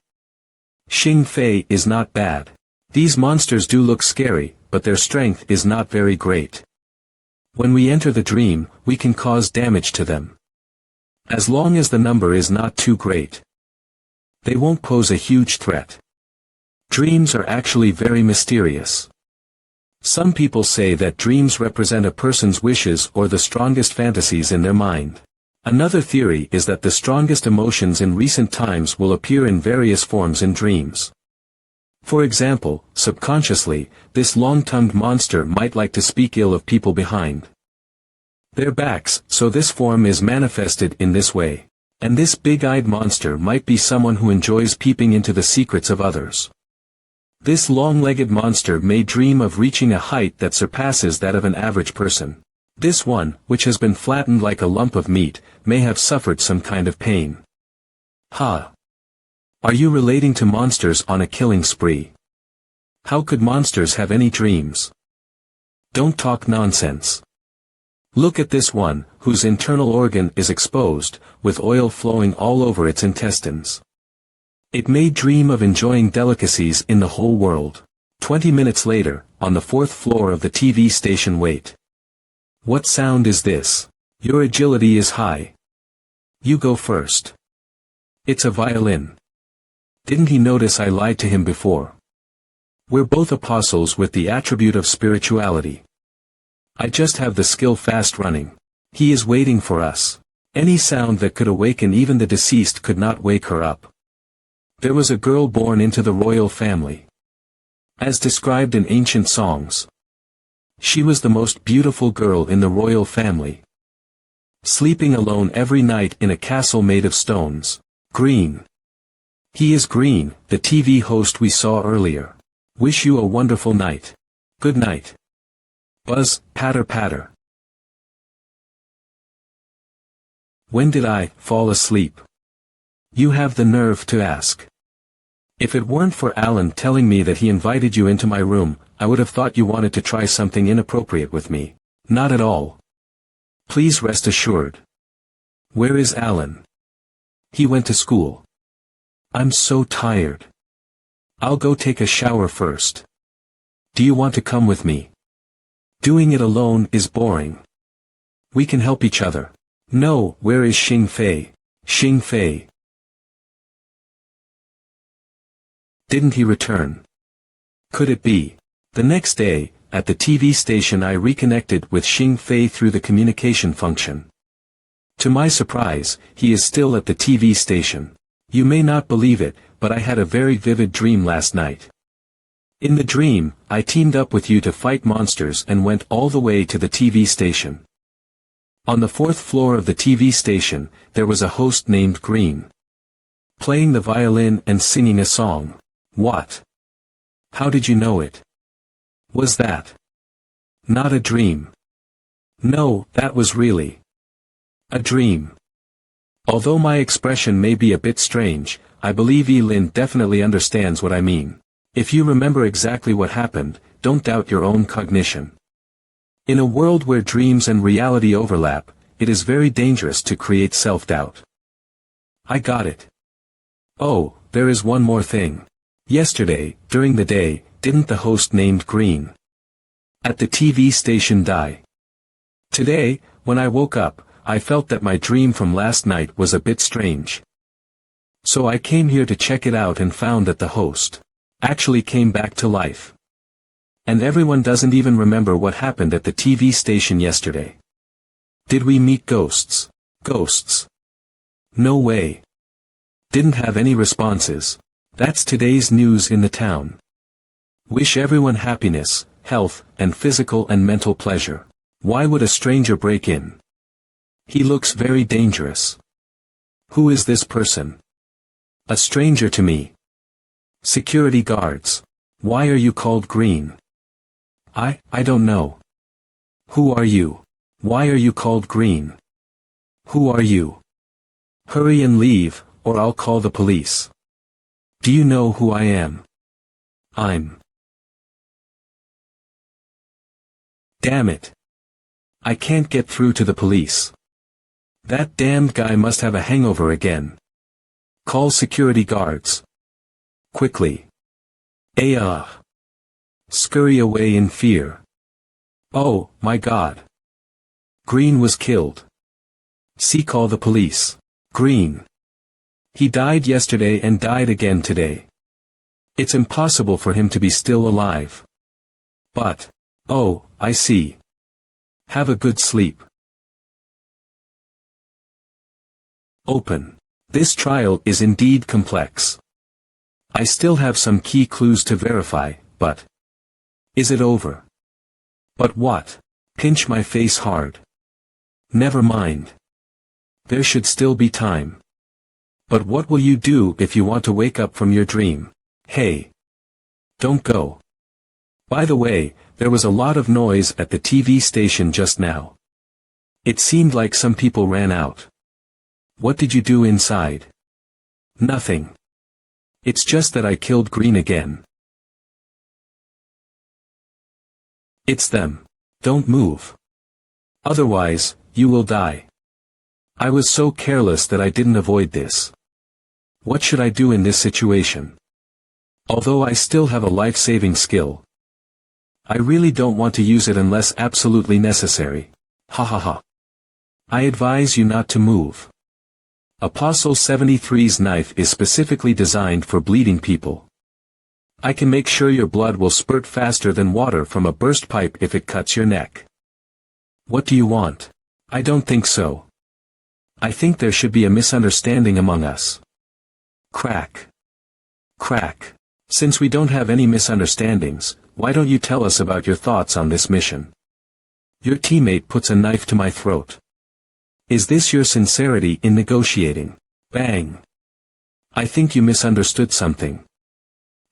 Xing Fei is not bad. These monsters do look scary, but their strength is not very great. When we enter the dream, we can cause damage to them. As long as the number is not too great, they won't pose a huge threat. Dreams are actually very mysterious. Some people say that dreams represent a person's wishes or the strongest fantasies in their mind. Another theory is that the strongest emotions in recent times will appear in various forms in dreams. For example, subconsciously, this long-tongued monster might like to speak ill of people behind their backs, so this form is manifested in this way. And this big-eyed monster might be someone who enjoys peeping into the secrets of others. This long-legged monster may dream of reaching a height that surpasses that of an average person. This one, which has been flattened like a lump of meat, may have suffered some kind of pain. Ha! Are you relating to monsters on a killing spree? How could monsters have any dreams? Don't talk nonsense. Look at this one, whose internal organ is exposed, with oil flowing all over its intestines. It may dream of enjoying delicacies in the whole world. 20 minutes later, on the 4th floor of the TV station. Wait. What sound is this? Your agility is high. You go first. It's a violin. Didn't he notice I lied to him before? We're both apostles with the attribute of spirituality. I just have the skill fast running. He is waiting for us. Any sound that could awaken even the deceased could not wake her up. There was a girl born into the royal family. As described in ancient songs. She was the most beautiful girl in the royal family. Sleeping alone every night in a castle made of stones. Green. He is green, the TV host we saw earlier. Wish you a wonderful night. Good night. Buzz, patter patter. When did I fall asleep? You have the nerve to ask. If it weren't for Alan telling me that he invited you into my room, I would have thought you wanted to try something inappropriate with me. Not at all. Please rest assured. Where is Alan? He went to school. I'm so tired. I'll go take a shower first. Do you want to come with me? Doing it alone is boring. We can help each other. No, where is Xing Fei? Xing Fei. Didn't he return? Could it be? The next day, at the TV station I reconnected with Xing Fei through the communication function. To my surprise, he is still at the TV station. You may not believe it, but I had a very vivid dream last night. In the dream, I teamed up with you to fight monsters and went all the way to the TV station. On the fourth floor of the TV station, there was a host named Green, playing the violin and singing a song. What? How did you know it? Was that not a dream? No, that was really a dream. Although my expression may be a bit strange, I believe Lin definitely understands what I mean. If you remember exactly what happened, don't doubt your own cognition. In a world where dreams and reality overlap, it is very dangerous to create self-doubt. I got it. Oh, there is one more thing. Yesterday, during the day, didn't the host named Green at the TV station die? Today, when I woke up, I felt that my dream from last night was a bit strange. So I came here to check it out and found that the host actually came back to life. And everyone doesn't even remember what happened at the TV station yesterday. Did we meet ghosts? Ghosts? No way. Didn't have any responses. That's today's news in the town. Wish everyone happiness, health, and physical and mental pleasure. Why would a stranger break in? He looks very dangerous. Who is this person? A stranger to me. Security guards. Why are you called Green? I don't know. Who are you? Why are you called Green? Who are you? Hurry and leave, or I'll call the police. Do you know who I am? Damn it. I can't get through to the police. That damned guy must have a hangover again. Call security guards. Quickly. Scurry away in fear. Oh, my God. Green was killed. See, call the police. Green. He died yesterday and died again today. It's impossible for him to be still alive. But, oh, I see. Have a good sleep. Open. This trial is indeed complex. I still have some key clues to verify, but... Is it over? But what? Pinch my face hard. Never mind. There should still be time. But what will you do if you want to wake up from your dream? Hey. Don't go. By the way, there was a lot of noise at the TV station just now. It seemed like some people ran out. What did you do inside? Nothing. It's just that I killed Green again. It's them. Don't move. Otherwise, you will die. I was so careless that I didn't avoid this. What should I do in this situation? Although I still have a life-saving skill, I really don't want to use it unless absolutely necessary. Ha ha ha. I advise you not to move. Apostle 73's knife is specifically designed for bleeding people. I can make sure your blood will spurt faster than water from a burst pipe if it cuts your neck. What do you want? I don't think so. I think there should be a misunderstanding among us. Crack. Crack. Since we don't have any misunderstandings, why don't you tell us about your thoughts on this mission? Your teammate puts a knife to my throat. Is this your sincerity in negotiating? Bang. I think you misunderstood something.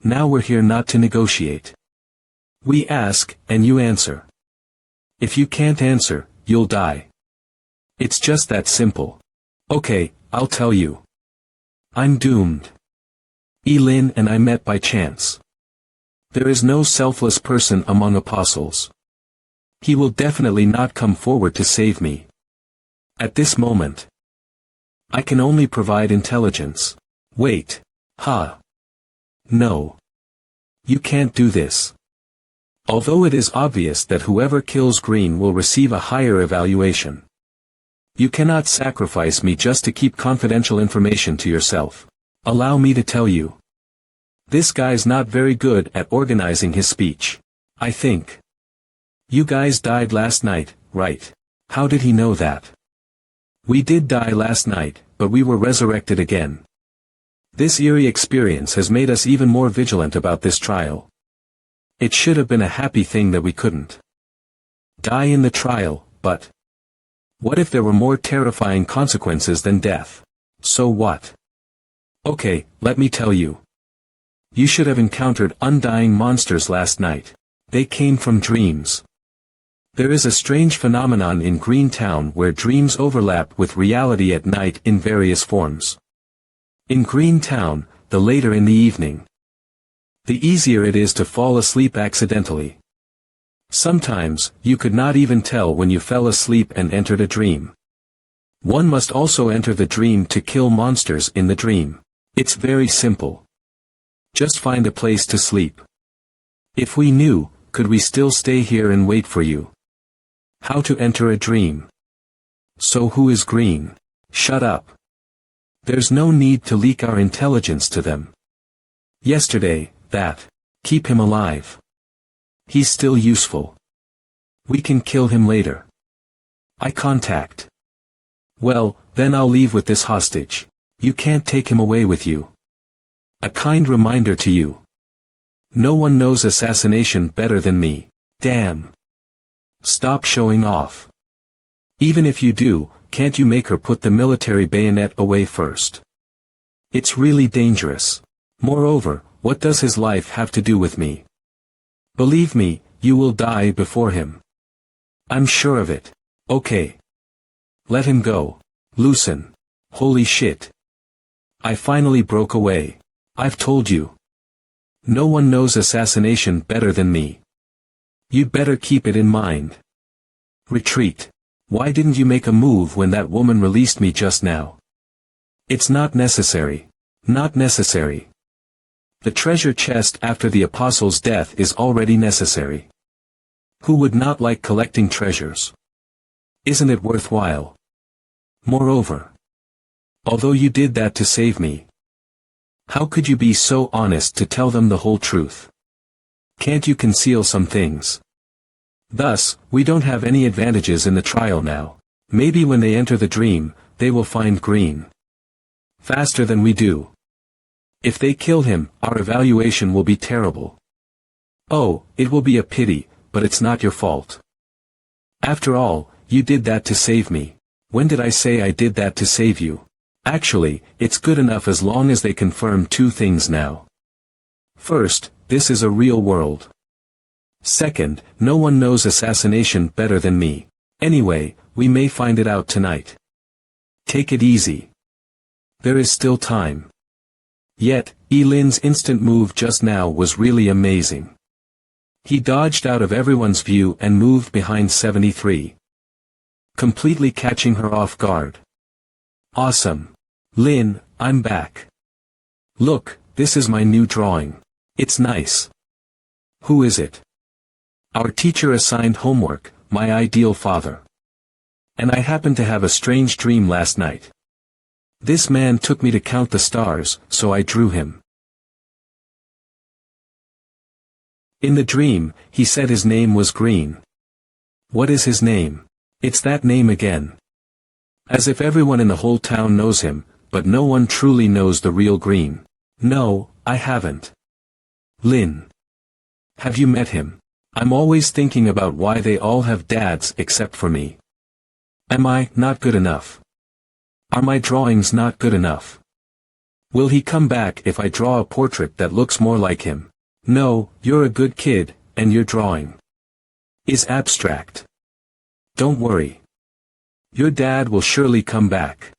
Now we're here not to negotiate. We ask, and you answer. If you can't answer, you'll die. It's just that simple. Okay, I'll tell you. I'm doomed. Lin and I met by chance. There is no selfless person among apostles. He will definitely not come forward to save me. At this moment, I can only provide intelligence. Wait. Ha. No. You can't do this. Although it is obvious that whoever kills Green will receive a higher evaluation. You cannot sacrifice me just to keep confidential information to yourself. Allow me to tell you. This guy's not very good at organizing his speech. I think. You guys died last night, right? How did he know that? We did die last night, but we were resurrected again. This eerie experience has made us even more vigilant about this trial. It should have been a happy thing that we couldn't die in the trial, but what if there were more terrifying consequences than death? So what? Okay, let me tell you. You should have encountered undying monsters last night. They came from dreams. There is a strange phenomenon in Green Town where dreams overlap with reality at night in various forms. In Green Town, the later in the evening, the easier it is to fall asleep accidentally. Sometimes, you could not even tell when you fell asleep and entered a dream. One must also enter the dream to kill monsters in the dream. It's very simple. Just find a place to sleep. If we knew, could we still stay here and wait for you? How to enter a dream. So who is Green? Shut up. There's no need to leak our intelligence to them. Yesterday, that. Keep him alive. He's still useful. We can kill him later. Eye contact. Well, then I'll leave with this hostage. You can't take him away with you. A kind reminder to you. No one knows assassination better than me. Damn. Stop showing off. Even if you do, can't you make her put the military bayonet away first? It's really dangerous. Moreover, what does his life have to do with me? Believe me, you will die before him. I'm sure of it. Okay. Let him go. Loosen. Holy shit. I finally broke away. I've told you. No one knows assassination better than me. You'd better keep it in mind. Retreat. Why didn't you make a move when that woman released me just now? It's not necessary. Not necessary. The treasure chest after the apostle's death is already necessary. Who would not like collecting treasures? Isn't it worthwhile? Moreover, although you did that to save me, how could you be so honest to tell them the whole truth? Can't you conceal some things? Thus, we don't have any advantages in the trial now. Maybe when they enter the dream, they will find Green faster than we do. If they kill him, our evaluation will be terrible. Oh, it will be a pity, but it's not your fault. After all, you did that to save me. When did I say I did that to save you? Actually, it's good enough as long as they confirm two things now. First, this is a real world. Second, no one knows assassination better than me. Anyway, we may find it out tonight. Take it easy. There is still time. Yet, Lin's instant move just now was really amazing. He dodged out of everyone's view and moved behind 73. Completely catching her off guard. Awesome. Lin, I'm back. Look, this is my new drawing. It's nice. Who is it? Our teacher assigned homework, my ideal father. And I happened to have a strange dream last night. This man took me to count the stars, so I drew him. In the dream, he said his name was Green. What is his name? It's that name again. As if everyone in the whole town knows him, but no one truly knows the real Green. No, I haven't. Lin. Have you met him? I'm always thinking about why they all have dads except for me. Am I not good enough? Are my drawings not good enough? Will he come back if I draw a portrait that looks more like him? No, you're a good kid, and your drawing is abstract. Don't worry. Your dad will surely come back.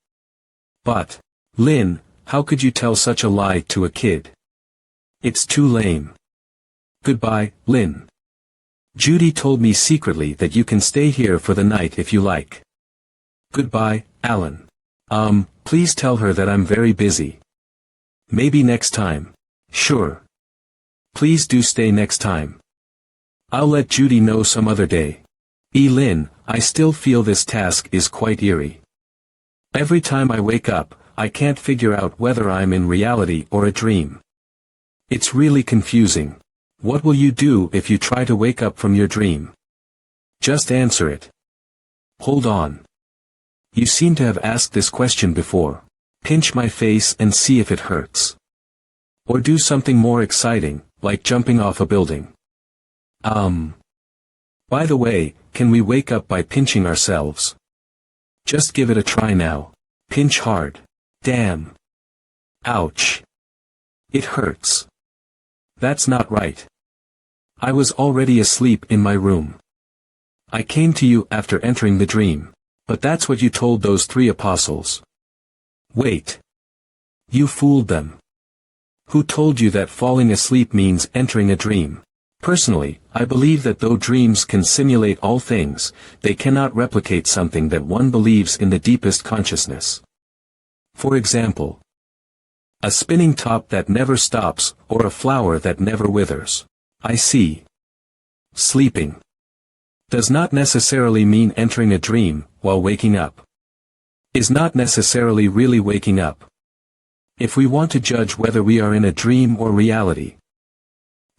But, Lin, How could you tell such a lie to a kid? It's too lame. Goodbye, Lin. Judy told me secretly that you can stay here for the night if you like. Goodbye, Alan. Please tell her that I'm very busy. Maybe next time. Sure. Please do stay next time. I'll let Judy know some other day. Lin, I still feel this task is quite eerie. Every time I wake up, I can't figure out whether I'm in reality or a dream. It's really confusing. What will you do if you try to wake up from your dream? Just answer it. Hold on. You seem to have asked this question before. Pinch my face and see if it hurts. Or do something more exciting, like jumping off a building. By the way, can we wake up by pinching ourselves? Just give it a try now. Pinch hard. Damn. Ouch. It hurts. That's not right. I was already asleep in my room. I came to you after entering the dream. But that's what you told those 3 apostles. Wait. You fooled them. Who told you that falling asleep means entering a dream? Personally, I believe that though dreams can simulate all things, they cannot replicate something that one believes in the deepest consciousness. For example, a spinning top that never stops, or a flower that never withers. I see. Sleeping does not necessarily mean entering a dream, while waking up is not necessarily really waking up. If we want to judge whether we are in a dream or reality,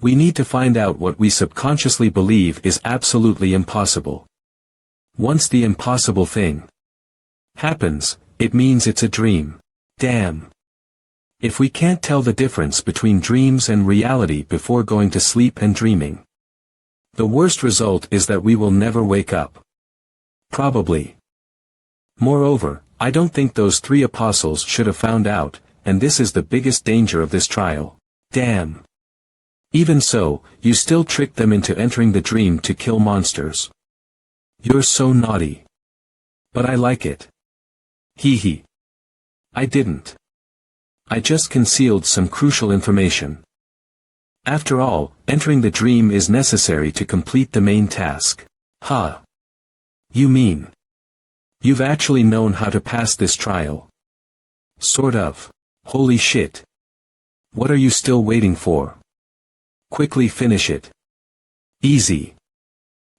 we need to find out what we subconsciously believe is absolutely impossible. Once the impossible thing happens, it means it's a dream. Damn. If we can't tell the difference between dreams and reality before going to sleep and dreaming, the worst result is that we will never wake up. Probably. Moreover, I don't think those 3 apostles should have found out, and this is the biggest danger of this trial. Damn. Even so, you still tricked them into entering the dream to kill monsters. You're so naughty. But I like it. Hee hee. I didn't. I just concealed some crucial information. After all, entering the dream is necessary to complete the main task. Huh. You mean you've actually known how to pass this trial? Sort of. Holy shit. What are you still waiting for? Quickly finish it. Easy.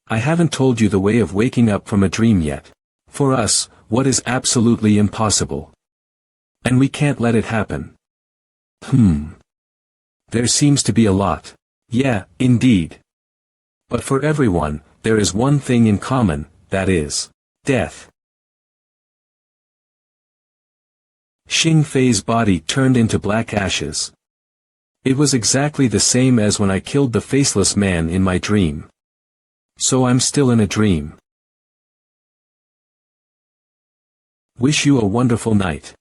I haven't told you the way of waking up from a dream yet. For us, what is absolutely impossible? And we can't let it happen. There seems to be a lot. Yeah, indeed. But for everyone, there is one thing in common, that is death. Xing Fei's body turned into black ashes. It was exactly the same as when I killed the faceless man in my dream. So I'm still in a dream. Wish you a wonderful night.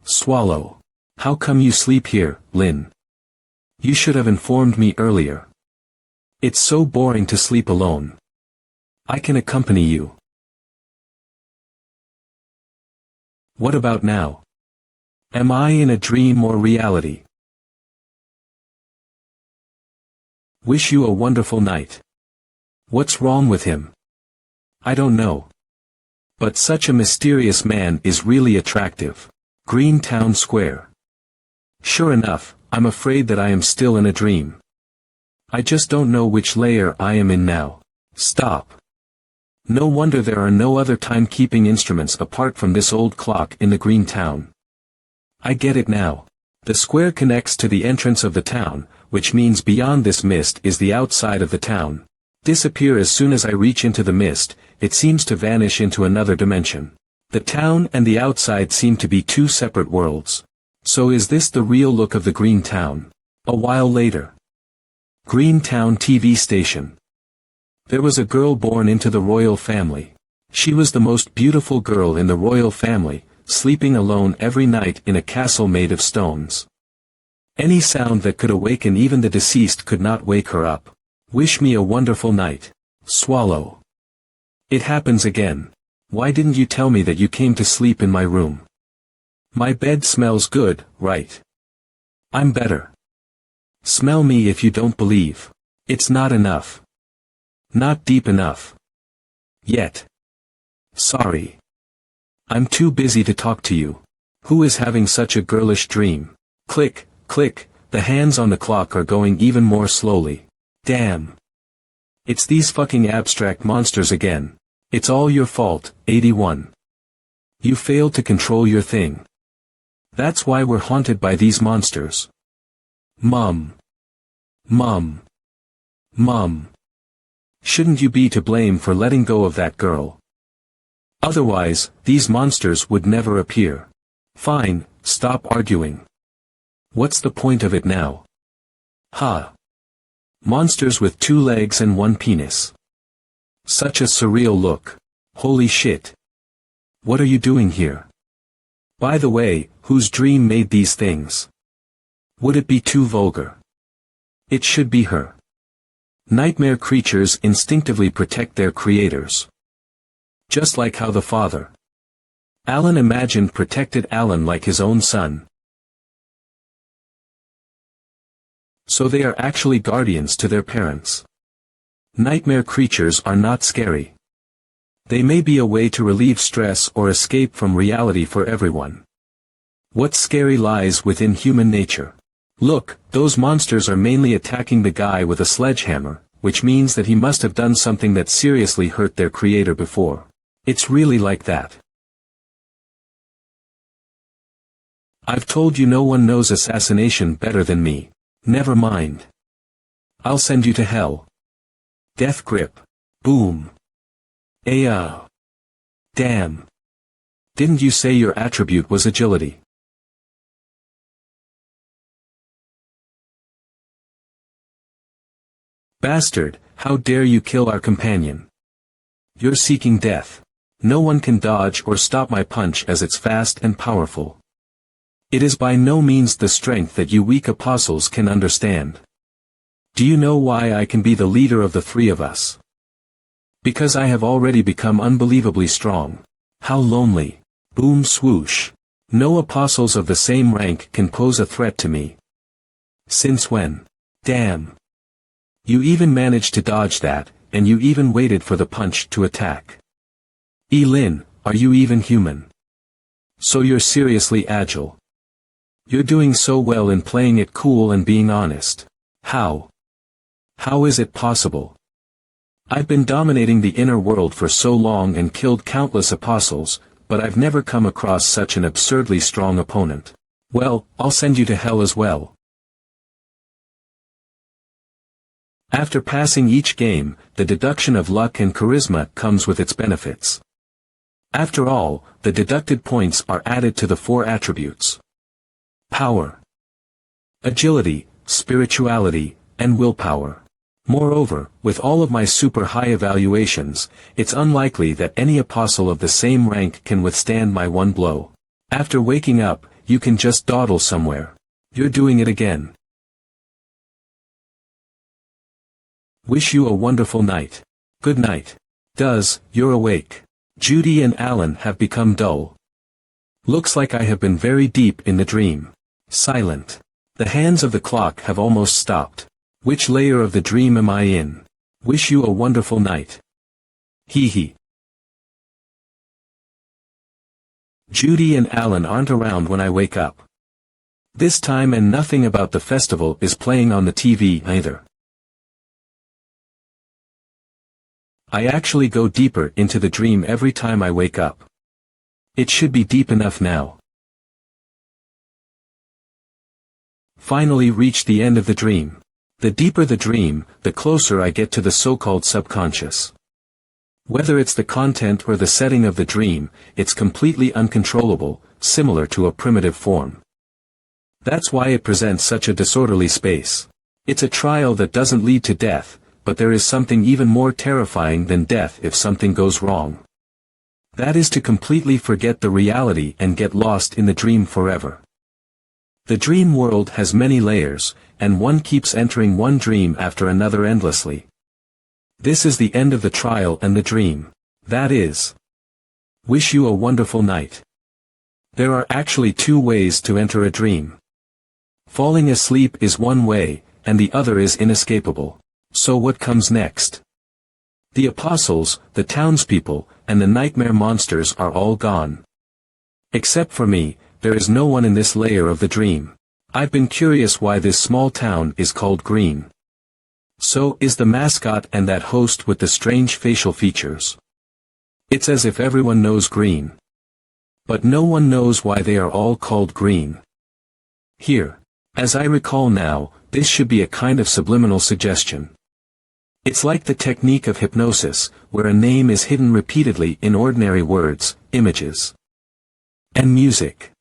Swallow. How come you sleep here, Lin? You should have informed me earlier. It's so boring to sleep alone. I can accompany you. What about now? Am I in a dream or reality? Wish you a wonderful night. What's wrong with him? I don't know. But such a mysterious man is really attractive. Green Town Square. Sure enough, I'm afraid that I am still in a dream. I just don't know which layer I am in now. Stop. No wonder there are no other timekeeping instruments apart from this old clock in the Green Town. I get it now. The square connects to the entrance of the town, which means beyond this mist is the outside of the town. Disappear as soon as I reach into the mist, it seems to vanish into another dimension. The town and the outside seem to be 2 separate worlds. So is this the real look of the Green Town? A while later. Green Town TV station. There was a girl born into the royal family. She was the most beautiful girl in the royal family, sleeping alone every night in a castle made of stones. Any sound that could awaken even the deceased could not wake her up. Wish me a wonderful night. Swallow. It happens again. Why didn't you tell me that you came to sleep in my room? My bed smells good, right? I'm better. Smell me if you don't believe. It's not enough. Not deep enough. Yet. Sorry. I'm too busy to talk to you. Who is having such a girlish dream? Click, click, the hands on the clock are going even more slowly. Damn. It's these fucking abstract monsters again. It's all your fault, 81. You failed to control your thing. That's why we're haunted by these monsters. Mom. Mom. Mom. Shouldn't you be to blame for letting go of that girl? Otherwise, these monsters would never appear. Fine, stop arguing. What's the point of it now? Ha. Monsters with 2 legs and 1 penis. Such a surreal look. Holy shit. What are you doing here? By the way, whose dream made these things? Would it be too vulgar? It should be her. Nightmare creatures instinctively protect their creators. Just like how the father, Alan, imagined protected Alan like his own son. So they are actually guardians to their parents. Nightmare creatures are not scary. They may be a way to relieve stress or escape from reality for everyone. What's scary lies within human nature. Look, those monsters are mainly attacking the guy with a sledgehammer, which means that he must have done something that seriously hurt their creator before. It's really like that. I've told you no one knows assassination better than me. Never mind. I'll send you to hell. Death grip. Boom. Damn. Didn't you say your attribute was agility? Bastard, how dare you kill our companion? You're seeking death. No one can dodge or stop my punch as it's fast and powerful. It is by no means the strength that you weak apostles can understand. Do you know why I can be the leader of the 3 of us? Because I have already become unbelievably strong. How lonely. Boom swoosh. No apostles of the same rank can pose a threat to me. Since when? Damn. You even managed to dodge that, and you even waited for the punch to attack. Lin, are you even human? So you're seriously agile. You're doing so well in playing it cool and being honest. How? How is it possible? I've been dominating the inner world for so long and killed countless apostles, but I've never come across such an absurdly strong opponent. Well, I'll send you to hell as well. After passing each game, the deduction of luck and charisma comes with its benefits. After all, the deducted points are added to the 4 attributes. Power, agility, spirituality, and willpower. Moreover, with all of my super high evaluations, it's unlikely that any apostle of the same rank can withstand my one blow. After waking up, you can just dawdle somewhere. You're doing it again. Wish you a wonderful night. Good night. You're awake. Judy and Alan have become dull. Looks like I have been very deep in the dream. Silent. The hands of the clock have almost stopped. Which layer of the dream am I in? Wish you a wonderful night. Hee hee. Judy and Alan aren't around when I wake up. This time, and nothing about the festival is playing on the TV either. I actually go deeper into the dream every time I wake up. It should be deep enough now. Finally reach the end of the dream. The deeper the dream, the closer I get to the so-called subconscious. Whether it's the content or the setting of the dream, it's completely uncontrollable, similar to a primitive form. That's why it presents such a disorderly space. It's a trial that doesn't lead to death, but there is something even more terrifying than death if something goes wrong. That is to completely forget the reality and get lost in the dream forever. The dream world has many layers, and one keeps entering one dream after another endlessly. This is the end of the trial and the dream. That is. Wish you a wonderful night. There are actually two ways to enter a dream. Falling asleep is one way, and the other is inescapable. So what comes next? The apostles, the townspeople, and the nightmare monsters are all gone. Except for me, there is no one in this layer of the dream. I've been curious why this small town is called Green. So is the mascot and that host with the strange facial features. It's as if everyone knows Green. But no one knows why they are all called Green. Here. As I recall now, this should be a kind of subliminal suggestion. It's like the technique of hypnosis, where a name is hidden repeatedly in ordinary words, images, and music.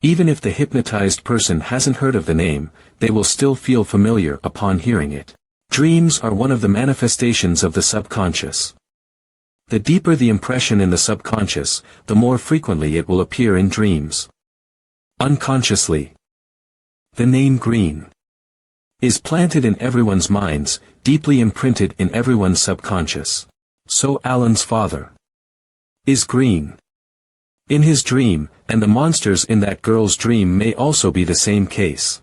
Even if the hypnotized person hasn't heard of the name, they will still feel familiar upon hearing it. Dreams are one of the manifestations of the subconscious. The deeper the impression in the subconscious, the more frequently it will appear in dreams. Unconsciously. The name Green is planted in everyone's minds, deeply imprinted in everyone's subconscious. So Alan's father is Green in his dream, and the monsters in that girl's dream may also be the same case.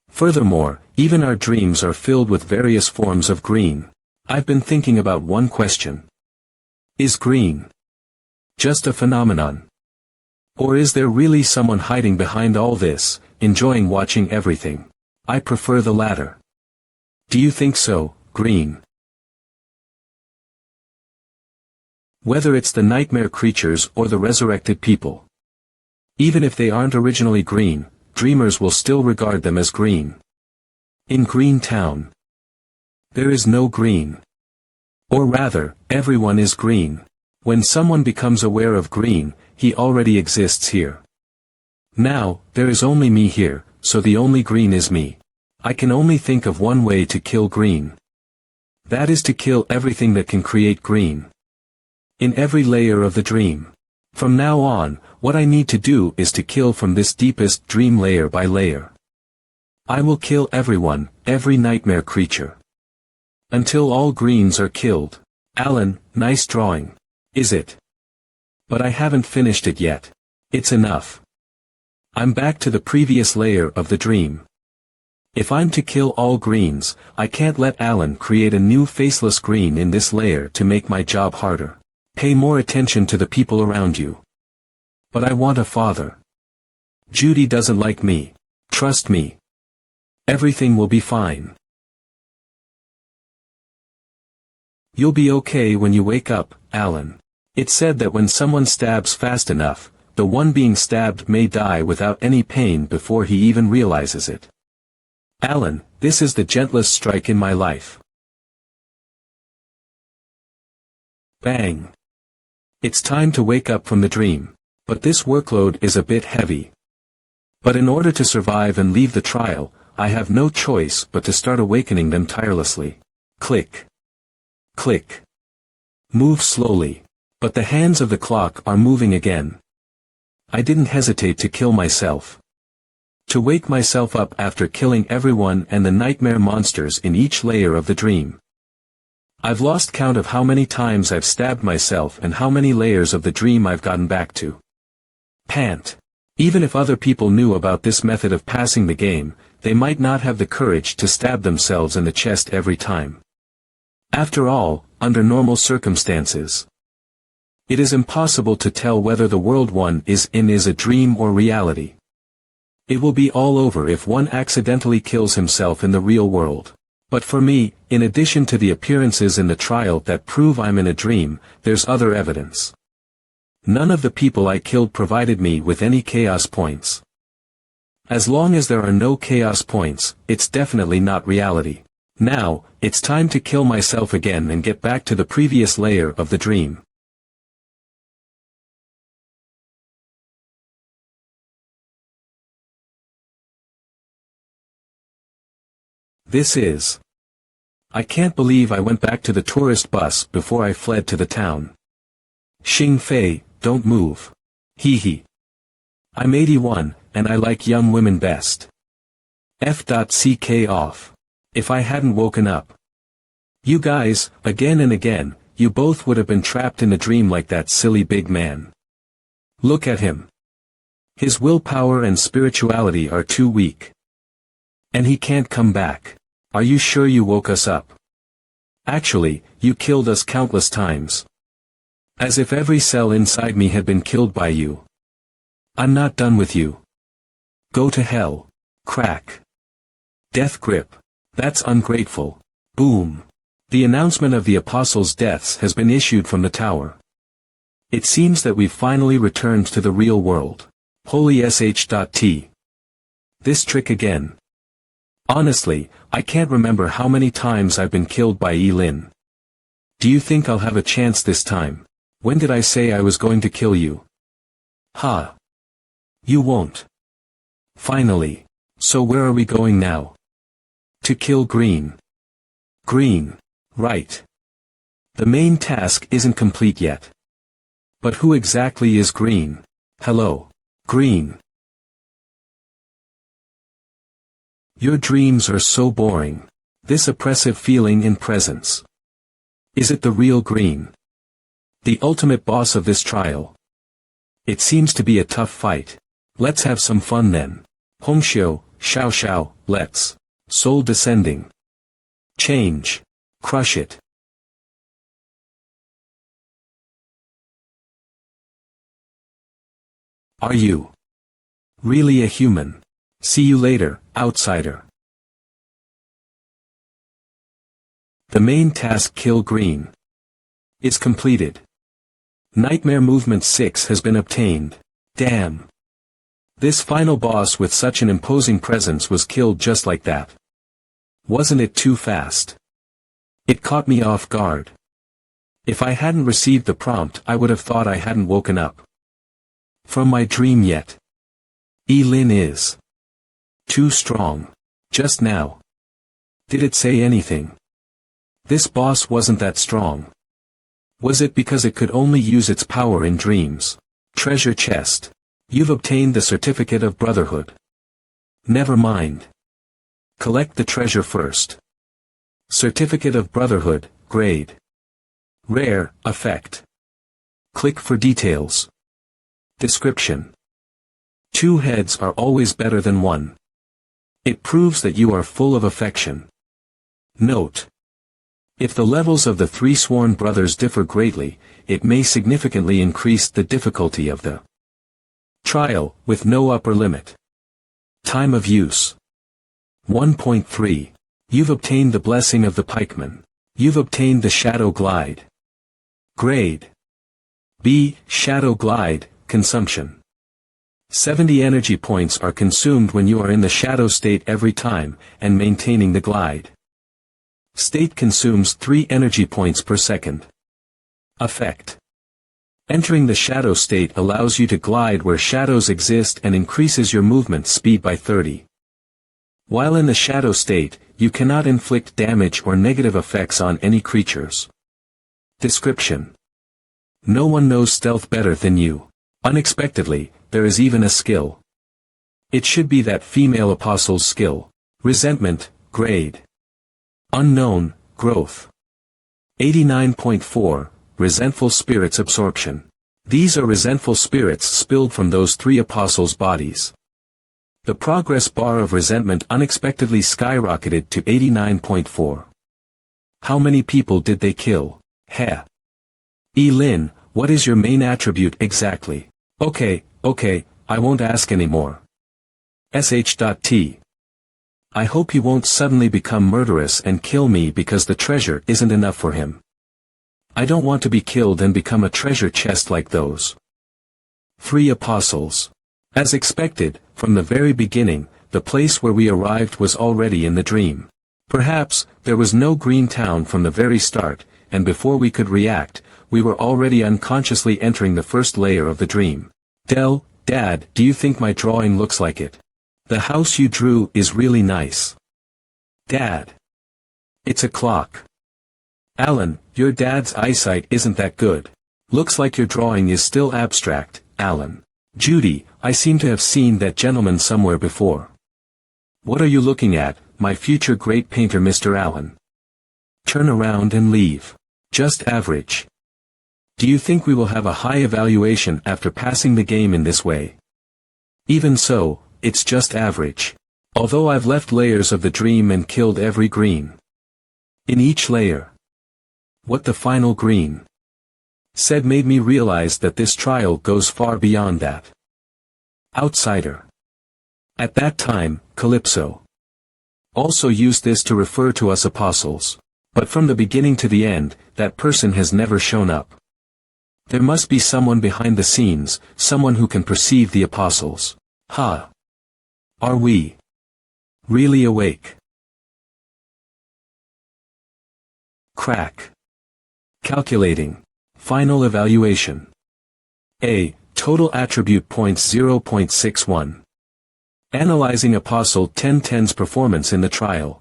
Furthermore, even our dreams are filled with various forms of green. I've been thinking about one question. Is green just a phenomenon? Or is there really someone hiding behind all this, enjoying watching everything? I prefer the latter. Do you think so, Green? Whether it's the nightmare creatures or the resurrected people. Even if they aren't originally green, dreamers will still regard them as green. In Green Town, there is no green. Or rather, everyone is green. When someone becomes aware of green, he already exists here. Now, there is only me here, so the only green is me. I can only think of one way to kill green. That is to kill everything that can create green. In every layer of the dream. From now on, what I need to do is to kill from this deepest dream layer by layer. I will kill everyone, every nightmare creature. Until all greens are killed. Alan, nice drawing. Is it? But I haven't finished it yet. It's enough. I'm back to the previous layer of the dream. If I'm to kill all greens, I can't let Alan create a new faceless green in this layer to make my job harder. Pay more attention to the people around you. But I want a father. Judy doesn't like me. Trust me. Everything will be fine. You'll be okay when you wake up, Alan. It's said that when someone stabs fast enough, the one being stabbed may die without any pain before he even realizes it. Alan, this is the gentlest strike in my life. Bang. It's time to wake up from the dream. But this workload is a bit heavy. But in order to survive and leave the trial, I have no choice but to start awakening them tirelessly. Click. Click. Move slowly. But the hands of the clock are moving again. I didn't hesitate to kill myself. To wake myself up after killing everyone and the nightmare monsters in each layer of the dream. I've lost count of how many times I've stabbed myself and how many layers of the dream I've gotten back to. Pant. Even if other people knew about this method of passing the game, they might not have the courage to stab themselves in the chest every time. After all, under normal circumstances, it is impossible to tell whether the world one is in is a dream or reality. It will be all over if one accidentally kills himself in the real world. But for me, in addition to the appearances in the trial that prove I'm in a dream, there's other evidence. None of the people I killed provided me with any chaos points. As long as there are no chaos points, it's definitely not reality. Now, it's time to kill myself again and get back to the previous layer of the dream. This is. I can't believe I went back to the tourist bus before I fled to the town. Xing Fei, don't move. Hee hee. I'm 81, and I like young women best. F.ck off. If I hadn't woken up. You guys, again and again, you both would have been trapped in a dream like that silly big man. Look at him. His willpower and spirituality are too weak. And he can't come back. Are you sure you woke us up? Actually, you killed us countless times. As if every cell inside me had been killed by you. I'm not done with you. Go to hell. Crack. Death grip. That's ungrateful. Boom. The announcement of the apostles' deaths has been issued from the tower. It seems that we've finally returned to the real world. Holy sh.t. This trick again. Honestly, I can't remember how many times I've been killed by Lin. Do you think I'll have a chance this time? When did I say I was going to kill you? Ha. You won't. Finally. So where are we going now? To kill Green. Green. Right. The main task isn't complete yet. But who exactly is Green? Hello. Green. Your dreams are so boring. This oppressive feeling in presence. Is it the real Green? The ultimate boss of this trial. It seems to be a tough fight. Let's have some fun then. Hongxiu, Xiao Xiao, let's. Soul descending. Change. Crush it. Are you really a human? See you later, outsider. The main task, kill Green, is completed. Nightmare Movement 6 has been obtained. Damn. This final boss with such an imposing presence was killed just like that. Wasn't it too fast? It caught me off guard. If I hadn't received the prompt, I would have thought I hadn't woken up from my dream yet. Lin is too strong. Just now. Did it say anything? This boss wasn't that strong. Was it because it could only use its power in dreams? Treasure chest. You've obtained the certificate of brotherhood. Never mind. Collect the treasure first. Certificate of brotherhood, grade. Rare, effect. Click for details. Description. 2 heads are always better than 1. It proves that you are full of affection. Note. If the levels of the 3 sworn brothers differ greatly, it may significantly increase the difficulty of the trial, with no upper limit. Time of use. 1.3. You've obtained the blessing of the pikeman. You've obtained the shadow glide. Grade. B. Shadow glide, consumption. 70 energy points are consumed when you are in the shadow state every time, and maintaining the glide state consumes 3 energy points per second. Effect. Entering the shadow state allows you to glide where shadows exist and increases your movement speed by 30. While in the shadow state, you cannot inflict damage or negative effects on any creatures. Description. No one knows stealth better than you. Unexpectedly, there is even a skill. It should be that female apostle's skill. Resentment, grade. Unknown, growth. 89.4, resentful spirits absorption. These are resentful spirits spilled from those 3 apostles' bodies. The progress bar of resentment unexpectedly skyrocketed to 89.4. How many people did they kill? Heh. Lin, what is your main attribute exactly? Okay, I won't ask anymore. Sh.T. I hope he won't suddenly become murderous and kill me because the treasure isn't enough for him. I don't want to be killed and become a treasure chest like those 3 apostles. As expected, from the very beginning, the place where we arrived was already in the dream. Perhaps, there was no green town from the very start, and before we could react, we were already unconsciously entering the first layer of the dream. Dad, do you think my drawing looks like it? The house you drew is really nice. Dad. It's a clock. Alan, your dad's eyesight isn't that good. Looks like your drawing is still abstract, Alan. Judy, I seem to have seen that gentleman somewhere before. What are you looking at, my future great painter Mr. Allen? Turn around and leave. Just average. Do you think we will have a high evaluation after passing the game in this way? Even so, it's just average. Although I've left layers of the dream and killed every green in each layer. What the final green said made me realize that this trial goes far beyond that. Outsider. At that time, Calypso also used this to refer to us apostles. But from the beginning to the end, that person has never shown up. There must be someone behind the scenes, someone who can perceive the apostles. Ha! Are we really awake? Crack. Calculating. Final evaluation. A. Total attribute points 0.61. Analyzing Apostle 1010's performance in the trial.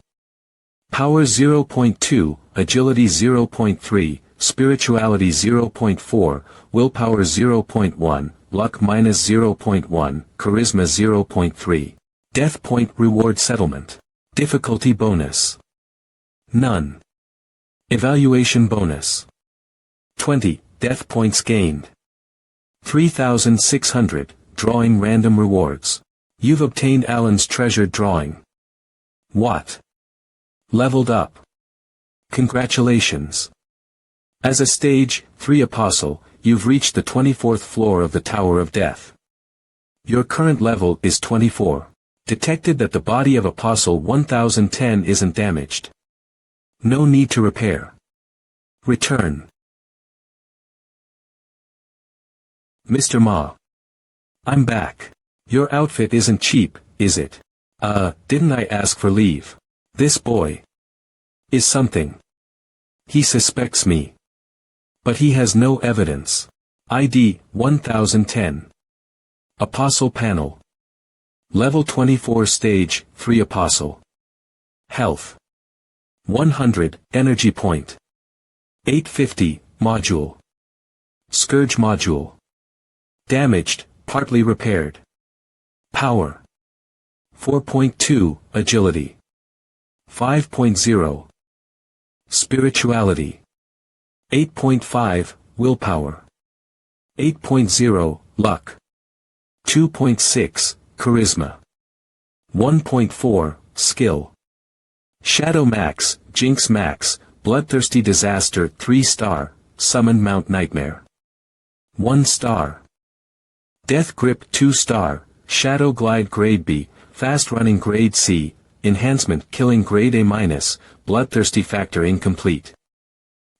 Power 0.2, Agility 0.3, Spirituality 0.4, Willpower 0.1, Luck minus 0.1, Charisma 0.3. Death point reward settlement. Difficulty bonus. None. Evaluation bonus. 20, death points gained. 3,600, drawing random rewards. You've obtained Alan's treasured drawing. What? Leveled up. Congratulations. As a stage 3 apostle, you've reached the 24th floor of the Tower of Death. Your current level is 24. Detected that the body of Apostle 1010 isn't damaged. No need to repair. Return. Mr. Ma. I'm back. Your outfit isn't cheap, is it? Didn't I ask for leave? This boy is something. He suspects me. But he has no evidence. ID 1010. Apostle panel. Level 24 stage 3 apostle. Health 100 energy point. 850 module. Scourge module. Damaged, partly repaired. Power 4.2 agility. 5.0 spirituality. 8.5 willpower. 8.0 luck. 2.6 charisma. 1.4 skill. Shadow max, jinx max, bloodthirsty disaster 3-star, summoned Mount Nightmare 1-star. Death grip 2-star, shadow glide grade B, fast running grade C, enhancement killing grade A-, bloodthirsty factor incomplete.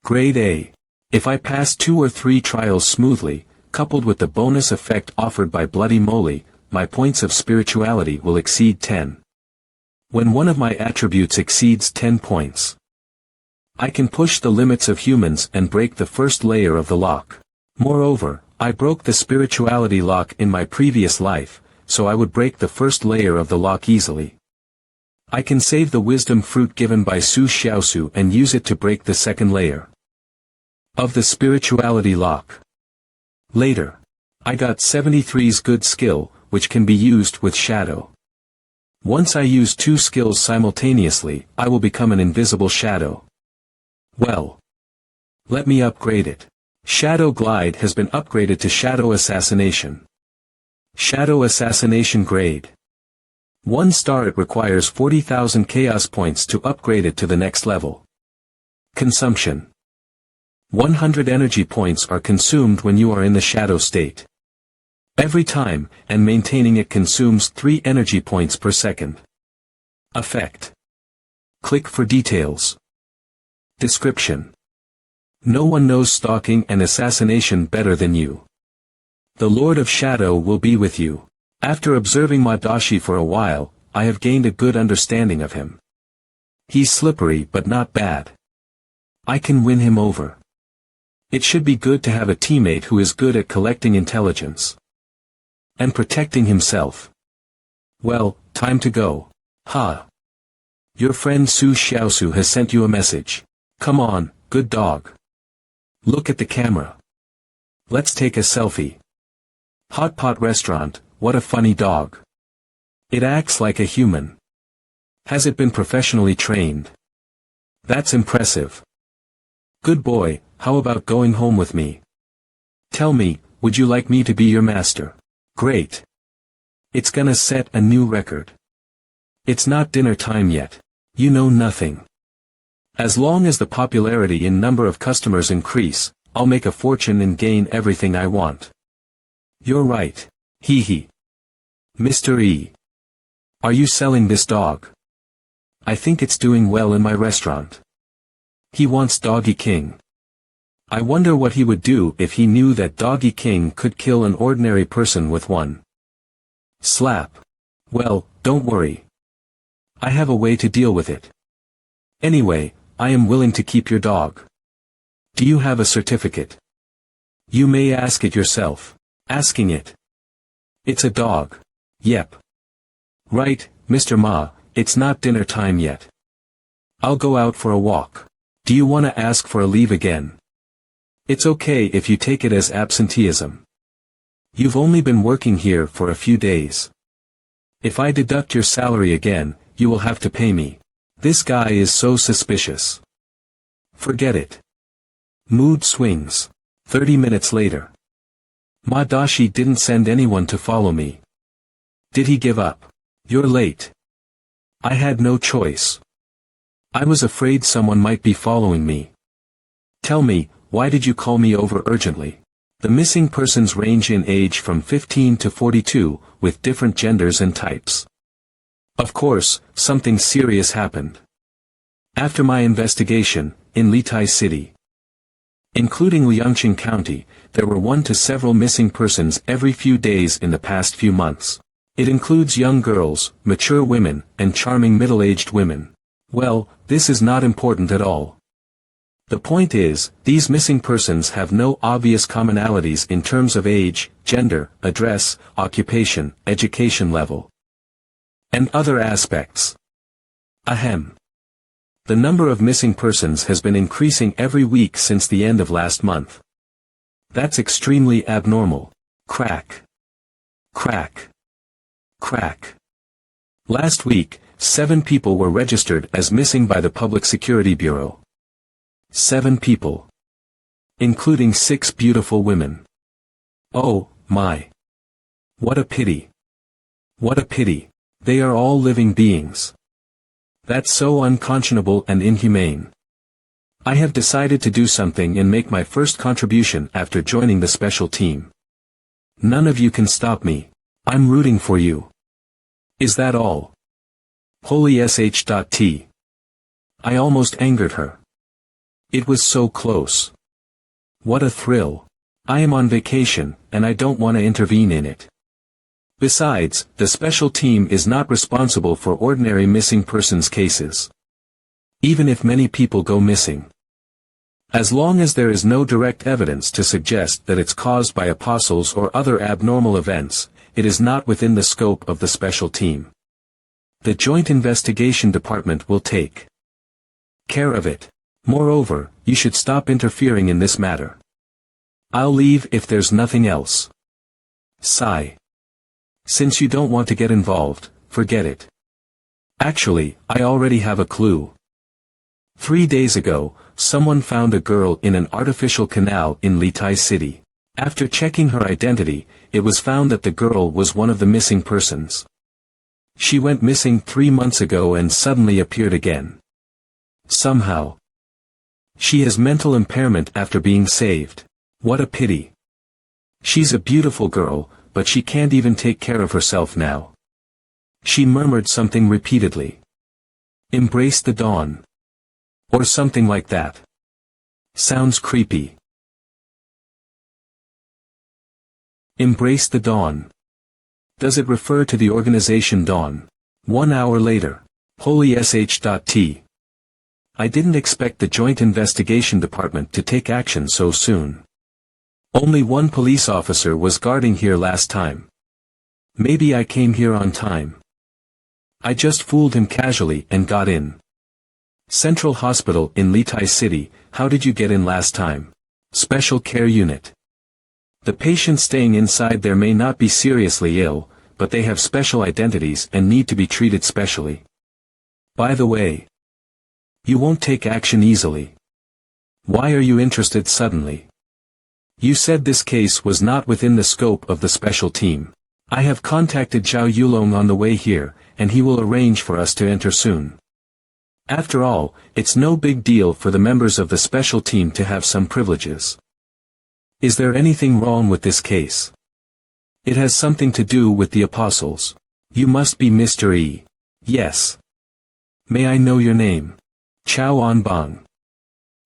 Grade A. If I pass 2 or 3 trials smoothly, coupled with the bonus effect offered by Bloody Moly, my points of spirituality will exceed 10. When one of my attributes exceeds 10 points, I can push the limits of humans and break the first layer of the lock. Moreover, I broke the spirituality lock in my previous life, so I would break the first layer of the lock easily. I can save the wisdom fruit given by Su Xiaosu and use it to break the second layer of the spirituality lock. Later, I got 73's good skill, which can be used with shadow. Once I use 2 skills simultaneously, I will become an invisible shadow. Well, let me upgrade it. Shadow Glide has been upgraded to Shadow Assassination. Shadow Assassination grade 1-star. It requires 40,000 chaos points to upgrade it to the next level. Consumption 100 energy points are consumed when you are in the shadow state. Every time, and maintaining it consumes 3 energy points per second. Effect. Click for details. Description. No one knows stalking and assassination better than you. The Lord of Shadow will be with you. After observing Madashi for a while, I have gained a good understanding of him. He's slippery but not bad. I can win him over. It should be good to have a teammate who is good at collecting intelligence and protecting himself. Well, time to go. Ha! Your friend Su Xiaosu has sent you a message. Come on, good dog. Look at the camera. Let's take a selfie. Hot Pot Restaurant, what a funny dog. It acts like a human. Has it been professionally trained? That's impressive. Good boy, how about going home with me? Tell me, would you like me to be your master? Great. It's gonna set a new record. It's not dinner time yet. You know nothing. As long as the popularity and number of customers increase, I'll make a fortune and gain everything I want. You're right. Hee hee. Mr. E. Are you selling this dog? I think it's doing well in my restaurant. He wants Doggy King. I wonder what he would do if he knew that Doggy King could kill an ordinary person with one slap. Well, don't worry. I have a way to deal with it. Anyway, I am willing to keep your dog. Do you have a certificate? You may ask it yourself. Asking it. It's a dog. Yep. Right, Mr. Ma, it's not dinner time yet. I'll go out for a walk. Do you want to ask for a leave again? It's okay if you take it as absenteeism. You've only been working here for a few days. If I deduct your salary again, you will have to pay me. This guy is so suspicious. Forget it. Mood swings. 30 minutes later. Madashi didn't send anyone to follow me. Did he give up? You're late. I had no choice. I was afraid someone might be following me. Tell me, why did you call me over urgently? The missing persons range in age from 15 to 42, with different genders and types. Of course, something serious happened. After my investigation, in Litai City, including Liangqing County, there were 1 to several missing persons every few days in the past few months. It includes young girls, mature women, and charming middle-aged women. Well, this is not important at all. The point is, these missing persons have no obvious commonalities in terms of age, gender, address, occupation, education level, and other aspects. Ahem. The number of missing persons has been increasing every week since the end of last month. That's extremely abnormal. Crack. Crack. Crack. Last week, 7 people were registered as missing by the Public Security Bureau. 7 people. Including 6 beautiful women. Oh, my. What a pity. What a pity. They are all living beings. That's so unconscionable and inhumane. I have decided to do something and make my first contribution after joining the special team. None of you can stop me. I'm rooting for you. Is that all? Holy sh.t. I almost angered her. It was so close. What a thrill. I am on vacation, and I don't want to intervene in it. Besides, the special team is not responsible for ordinary missing persons cases. Even if many people go missing. As long as there is no direct evidence to suggest that it's caused by apostles or other abnormal events, it is not within the scope of the special team. The Joint Investigation Department will take care of it. Moreover, you should stop interfering in this matter. I'll leave if there's nothing else. Sigh. Since you don't want to get involved, forget it. Actually, I already have a clue. 3 days ago, someone found a girl in an artificial canal in Litai City. After checking her identity, it was found that the girl was one of the missing persons. She went missing 3 months ago and suddenly appeared again. Somehow. She has mental impairment after being saved. What a pity. She's a beautiful girl, but she can't even take care of herself now. She murmured something repeatedly. Embrace the dawn. Or something like that. Sounds creepy. Embrace the dawn. Does it refer to the organization Dawn? 1 hour later. Holy sh.t. I didn't expect the Joint Investigation Department to take action so soon. Only 1 police officer was guarding here last time. Maybe I came here on time. I just fooled him casually and got in. Central Hospital in Litai City, how did you get in last time? Special Care Unit. The patients staying inside there may not be seriously ill, but they have special identities and need to be treated specially. By the way, you won't take action easily. Why are you interested suddenly? You said this case was not within the scope of the special team. I have contacted Zhao Yulong on the way here, and he will arrange for us to enter soon. After all, it's no big deal for the members of the special team to have some privileges. Is there anything wrong with this case? It has something to do with the apostles. You must be Mr. E. Yes. May I know your name? Chao Anbang.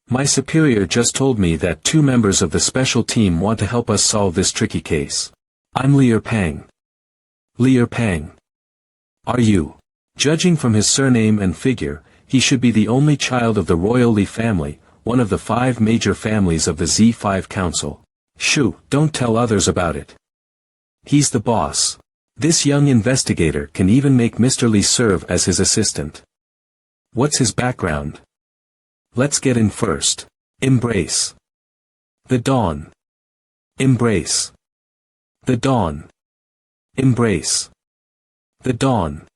My superior just told me that 2 members of the special team want to help us solve this tricky case. I'm Lier Pang. Lier Pang. Are you? Judging from his surname and figure, he should be the only child of the royal Li family, one of the 5 major families of the Z5 Council. Shoo, don't tell others about it. He's the boss. This young investigator can even make Mr. Li serve as his assistant. What's his background? Let's get in first. Embrace. The dawn. Embrace. The dawn. Embrace. The dawn.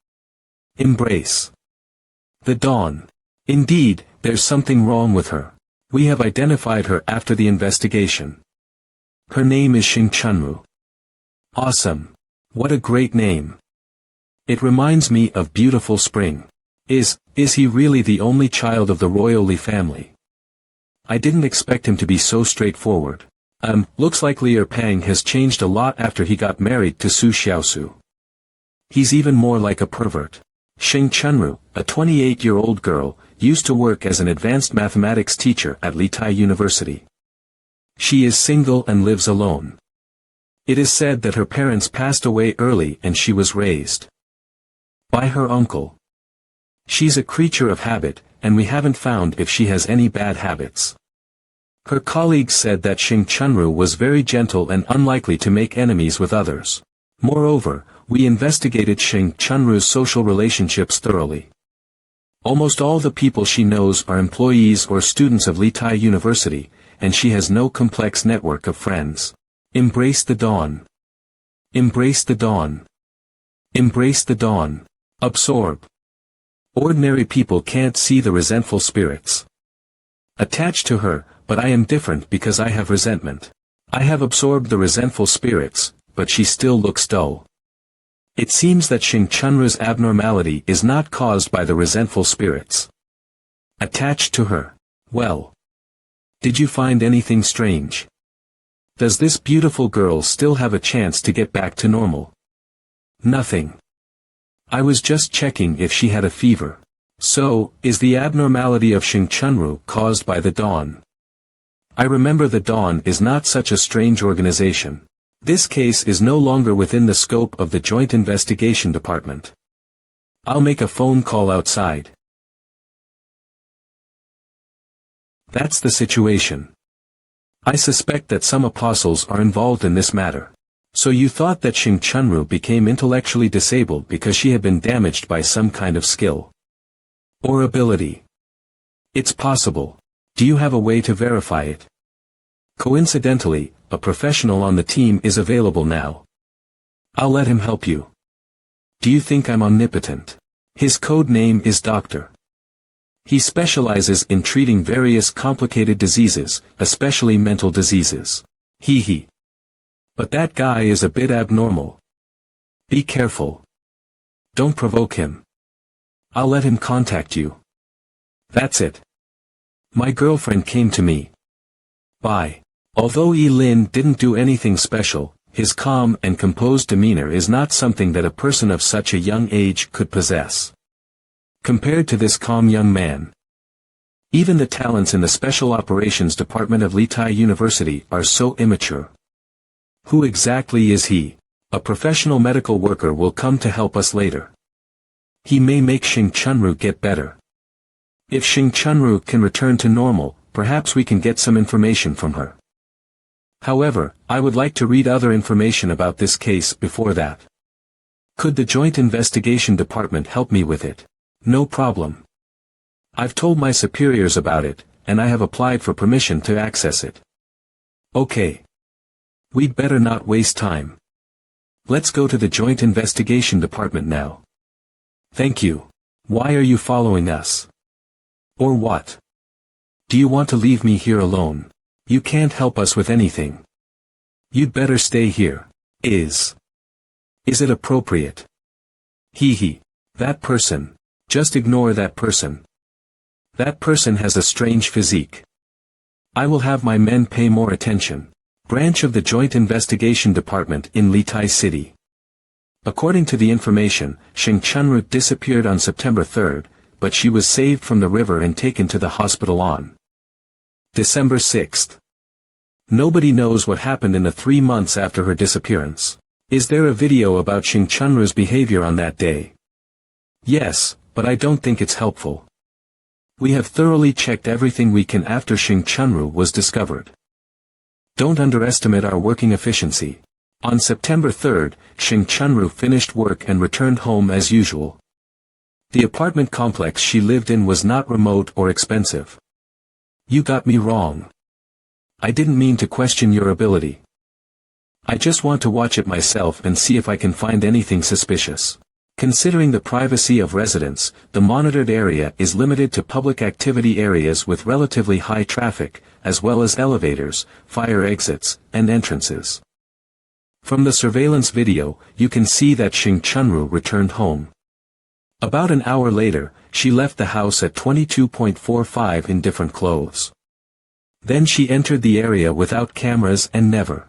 Embrace. The dawn. Indeed, there's something wrong with her. We have identified her after the investigation. Her name is Xing Chunru. Awesome. What a great name. It reminds me of beautiful spring. Is he really the only child of the royal Li family? I didn't expect him to be so straightforward. Looks like Lier Pang has changed a lot after he got married to Su Xiaosu. He's even more like a pervert. Xing Chunru, a 28-year-old girl, used to work as an advanced mathematics teacher at Litai University. She is single and lives alone. It is said that her parents passed away early and she was raised by her uncle. She's a creature of habit, and we haven't found if she has any bad habits. Her colleagues said that Xing Chunru was very gentle and unlikely to make enemies with others. Moreover, we investigated Xing Chunru's social relationships thoroughly. Almost all the people she knows are employees or students of Litai University, and she has no complex network of friends. Embrace the dawn. Embrace the dawn. Embrace the dawn. Absorb. Ordinary people can't see the resentful spirits attached to her, but I am different because I have resentment. I have absorbed the resentful spirits, but she still looks dull. It seems that Xing Chunru's abnormality is not caused by the resentful spirits attached to her. Well, did you find anything strange? Does this beautiful girl still have a chance to get back to normal? Nothing. I was just checking if she had a fever. So, is the abnormality of Xing Chunru caused by the dawn? I remember the dawn is not such a strange organization. This case is no longer within the scope of the Joint Investigation Department. I'll make a phone call outside. That's the situation. I suspect that some apostles are involved in this matter. So you thought that Xing Chunru became intellectually disabled because she had been damaged by some kind of skill or ability? It's possible. Do you have a way to verify it? Coincidentally, a professional on the team is available now. I'll let him help you. Do you think I'm omnipotent? His code name is Doctor. He specializes in treating various complicated diseases, especially mental diseases. Hee. But that guy is a bit abnormal. Be careful. Don't provoke him. I'll let him contact you. That's it. My girlfriend came to me. Bye. Although Yi Lin didn't do anything special, his calm and composed demeanor is not something that a person of such a young age could possess. Compared to this calm young man, even the talents in the Special Operations Department of Litai University are so immature. Who exactly is he? A professional medical worker will come to help us later. He may make Xing Chunru get better. If Xing Chunru can return to normal, perhaps we can get some information from her. However, I would like to read other information about this case before that. Could the Joint Investigation Department help me with it? No problem. I've told my superiors about it, and I have applied for permission to access it. Okay. We'd better not waste time. Let's go to the Joint Investigation Department now. Thank you. Why are you following us? Or what? Do you want to leave me here alone? You can't help us with anything. You'd better stay here. Is it appropriate? Hee hee. That person. Just ignore that person. That person has a strange physique. I will have my men pay more attention. Branch of the Joint Investigation Department in Litai City. According to the information, Xing Chunru disappeared on September 3rd, but she was saved from the river and taken to the hospital on December 6th. Nobody knows what happened in the 3 months after her disappearance. Is there a video about Xing Chunru's behavior on that day? Yes, but I don't think it's helpful. We have thoroughly checked everything we can after Xing Chunru was discovered. Don't underestimate our working efficiency. On September 3rd, Xing Chunru finished work and returned home as usual. The apartment complex she lived in was not remote or expensive. You got me wrong. I didn't mean to question your ability. I just want to watch it myself and see if I can find anything suspicious. Considering the privacy of residents, the monitored area is limited to public activity areas with relatively high traffic, as well as elevators, fire exits, and entrances. From the surveillance video, you can see that Xing Chunru returned home. About an hour later, she left the house at 22.45 in different clothes. Then she entered the area without cameras and never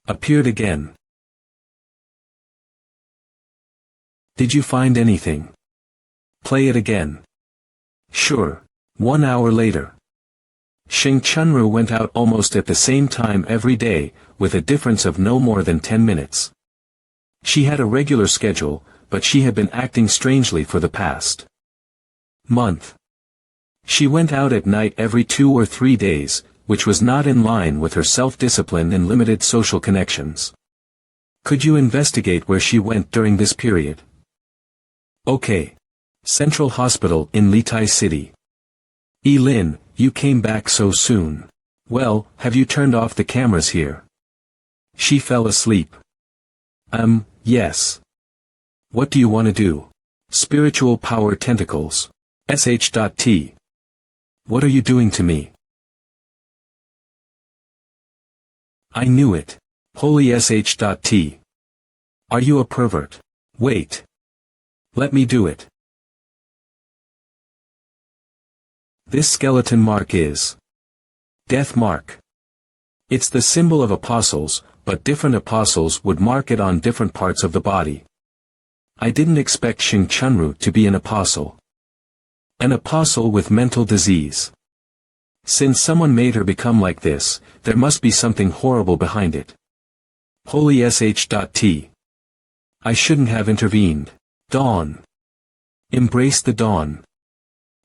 appeared again. Did you find anything? Play it again. Sure. 1 hour later. Xing Chunru went out almost at the same time every day, with a difference of no more than 10 minutes. She had a regular schedule, but she had been acting strangely for the past month. She went out at night every 2 or 3 days, which was not in line with her self-discipline and limited social connections. Could you investigate where she went during this period? Okay. Central Hospital in Litai City. Lin, you came back so soon. Well, have you turned off the cameras here? She fell asleep. Yes. What do you want to do? Spiritual power tentacles. sh.t. What are you doing to me? I knew it. Holy sh.t. Are you a pervert? Wait. Let me do it. This skeleton mark is death mark. It's the symbol of apostles, but different apostles would mark it on different parts of the body. I didn't expect Xing Chunru to be an apostle. An apostle with mental disease. Since someone made her become like this, there must be something horrible behind it. Holy sh.t. I shouldn't have intervened. Dawn. Embrace the dawn.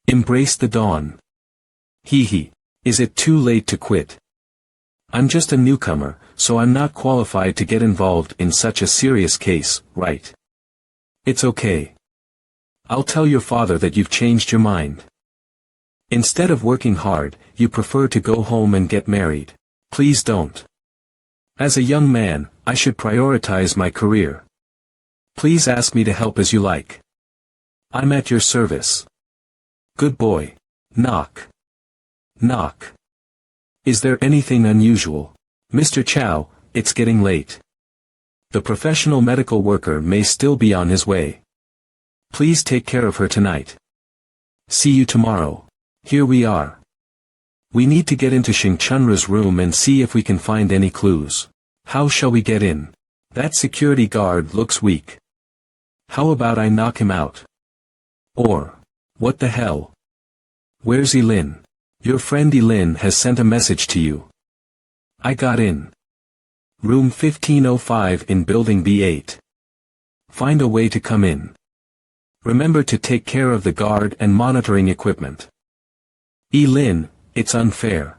Embrace the dawn. Hee hee. Is it too late to quit? I'm just a newcomer, so I'm not qualified to get involved in such a serious case, right? It's okay. I'll tell your father that you've changed your mind. Instead of working hard, you prefer to go home and get married. Please don't. As a young man, I should prioritize my career. Please ask me to help as you like. I'm at your service. Good boy. Knock. Knock. Is there anything unusual? Mr. Chow, it's getting late. The professional medical worker may still be on his way. Please take care of her tonight. See you tomorrow. Here we are. We need to get into Xing Chunru's room and see if we can find any clues. How shall we get in? That security guard looks weak. How about I knock him out? Or, what the hell? Where's Lin? Your friend Lin has sent a message to you. I got in. Room 1505 in Building B8. Find a way to come in. Remember to take care of the guard and monitoring equipment. Lin, it's unfair.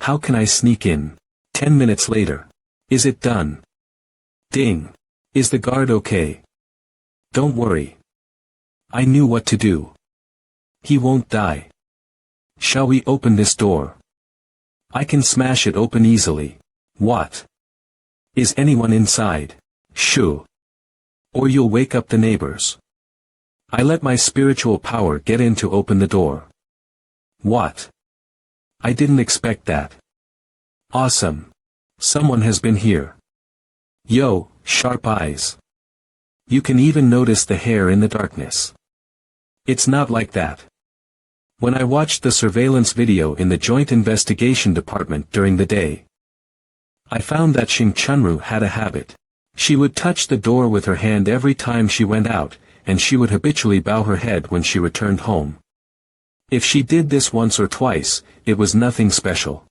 How can I sneak in? 10 minutes later. Is it done? Ding. Is the guard okay? Don't worry. I knew what to do. He won't die. Shall we open this door? I can smash it open easily. What? Is anyone inside? Shoo. Or you'll wake up the neighbors. I let my spiritual power get in to open the door. What? I didn't expect that. Awesome. Someone has been here. Yo, sharp eyes. You can even notice the hair in the darkness. It's not like that. When I watched the surveillance video in the Joint Investigation Department during the day, I found that Shing Chunru had a habit. She would touch the door with her hand every time she went out, and she would habitually bow her head when she returned home. If she did this once or twice, it was nothing special.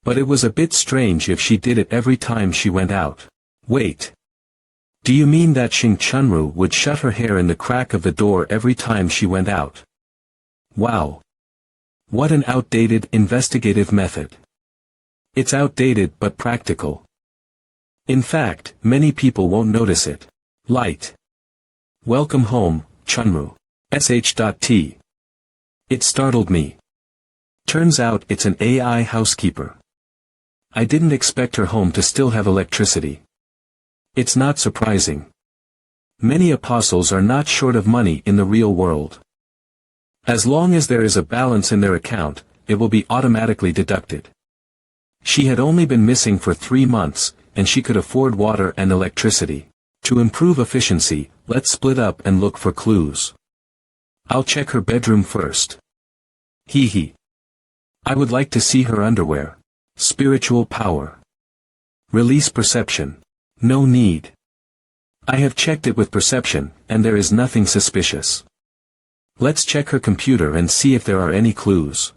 But it was a bit strange if she did it every time she went out. Wait. Do you mean that Shing Chunru would shut her hair in the crack of the door every time she went out? Wow. What an outdated, investigative method. It's outdated but practical. In fact, many people won't notice it. Light. Welcome home, Chunru. sh.t. It startled me. Turns out it's an AI housekeeper. I didn't expect her home to still have electricity. It's not surprising. Many apostles are not short of money in the real world. As long as there is a balance in their account, it will be automatically deducted. She had only been missing for 3 months, and she could afford water and electricity. To improve efficiency, let's split up and look for clues. I'll check her bedroom first. Hee hee. I would like to see her underwear. Spiritual power. Release perception. No need. I have checked it with perception, and there is nothing suspicious. Let's check her computer and see if there are any clues.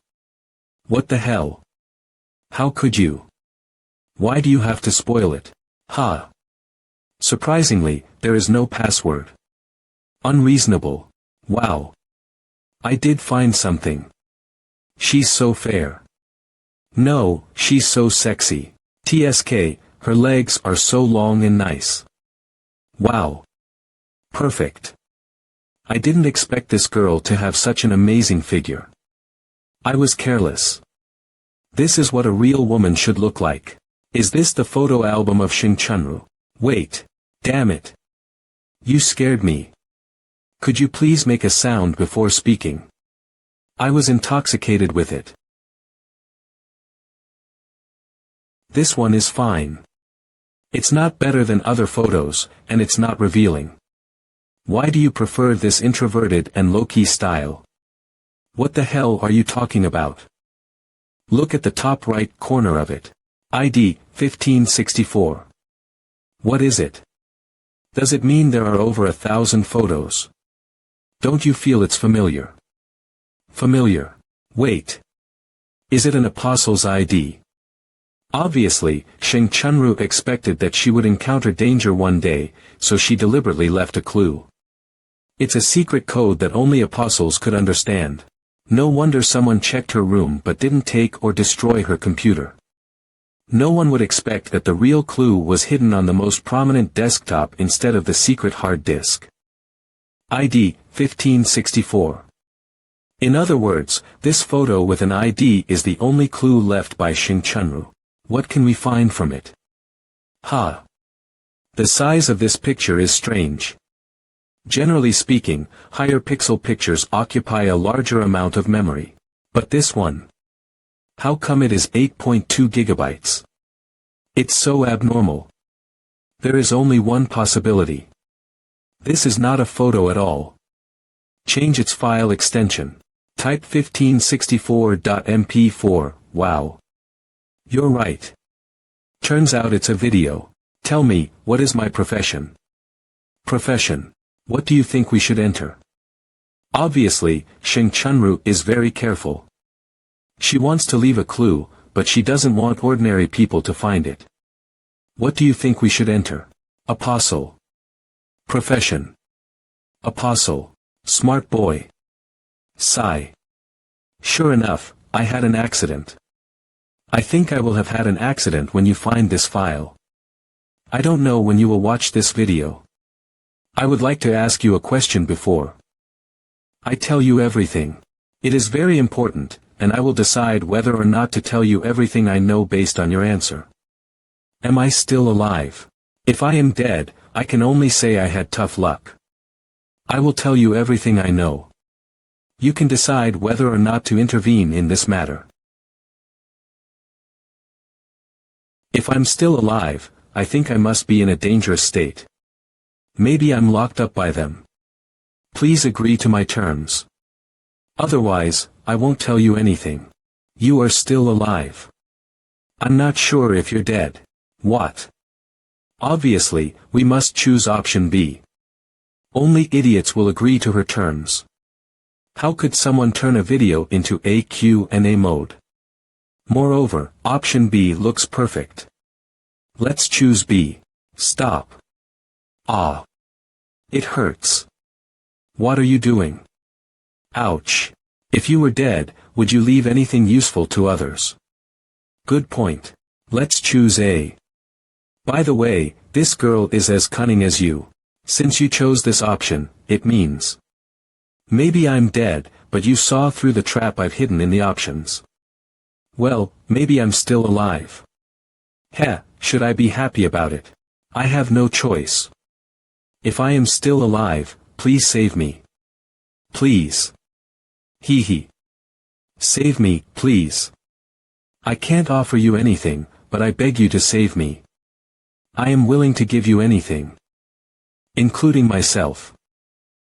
What the hell? How could you? Why do you have to spoil it? Ha. Surprisingly, there is no password. Unreasonable. Wow. I did find something. She's so fair. No, she's so sexy. TSK, her legs are so long and nice. Wow. Perfect. I didn't expect this girl to have such an amazing figure. I was careless. This is what a real woman should look like. Is this the photo album of Shing Chunru? Wait. Damn it. You scared me. Could you please make a sound before speaking? I was intoxicated with it. This one is fine. It's not better than other photos, and it's not revealing. Why do you prefer this introverted and low-key style? What the hell are you talking about? Look at the top right corner of it. ID 1564. What is it? Does it mean there are over 1,000 photos? Don't you feel it's familiar? Familiar. Wait. Is it an apostle's ID? Obviously, Shing Chunru expected that she would encounter danger one day, so she deliberately left a clue. It's a secret code that only apostles could understand. No wonder someone checked her room but didn't take or destroy her computer. No one would expect that the real clue was hidden on the most prominent desktop instead of the secret hard disk. ID 1564. In other words, this photo with an ID is the only clue left by Shing Chunru. What can we find from it? Ha! The size of this picture is strange. Generally speaking, higher pixel pictures occupy a larger amount of memory. But this one? How come it is 8.2 gigabytes? It's so abnormal. There is only one possibility. This is not a photo at all. Change its file extension. Type 1564.mp4, wow. You're right. Turns out it's a video. Tell me, what is my profession? Profession. What do you think we should enter? Obviously, Shing Chunru is very careful. She wants to leave a clue, but she doesn't want ordinary people to find it. What do you think we should enter? Apostle. Profession. Apostle. Smart boy. Sigh. Sure enough, I had an accident. I think I will have had an accident when you find this file. I don't know when you will watch this video. I would like to ask you a question before I tell you everything. It is very important, and I will decide whether or not to tell you everything I know based on your answer. Am I still alive? If I am dead, I can only say I had tough luck. I will tell you everything I know. You can decide whether or not to intervene in this matter. If I'm still alive, I think I must be in a dangerous state. Maybe I'm locked up by them. Please agree to my terms. Otherwise, I won't tell you anything. You are still alive. I'm not sure if you're dead. What? Obviously, we must choose option B. Only idiots will agree to her terms. How could someone turn a video into a Q&A mode? Moreover, option B looks perfect. Let's choose B. Stop. Ah. It hurts. What are you doing? Ouch. If you were dead, would you leave anything useful to others? Good point. Let's choose A. By the way, this girl is as cunning as you. Since you chose this option, it means. Maybe I'm dead, but you saw through the trap I've hidden in the options. Well, maybe I'm still alive. Heh, should I be happy about it? I have no choice. If I am still alive, please save me. Please. Hee hee. Save me, please. I can't offer you anything, but I beg you to save me. I am willing to give you anything. Including myself.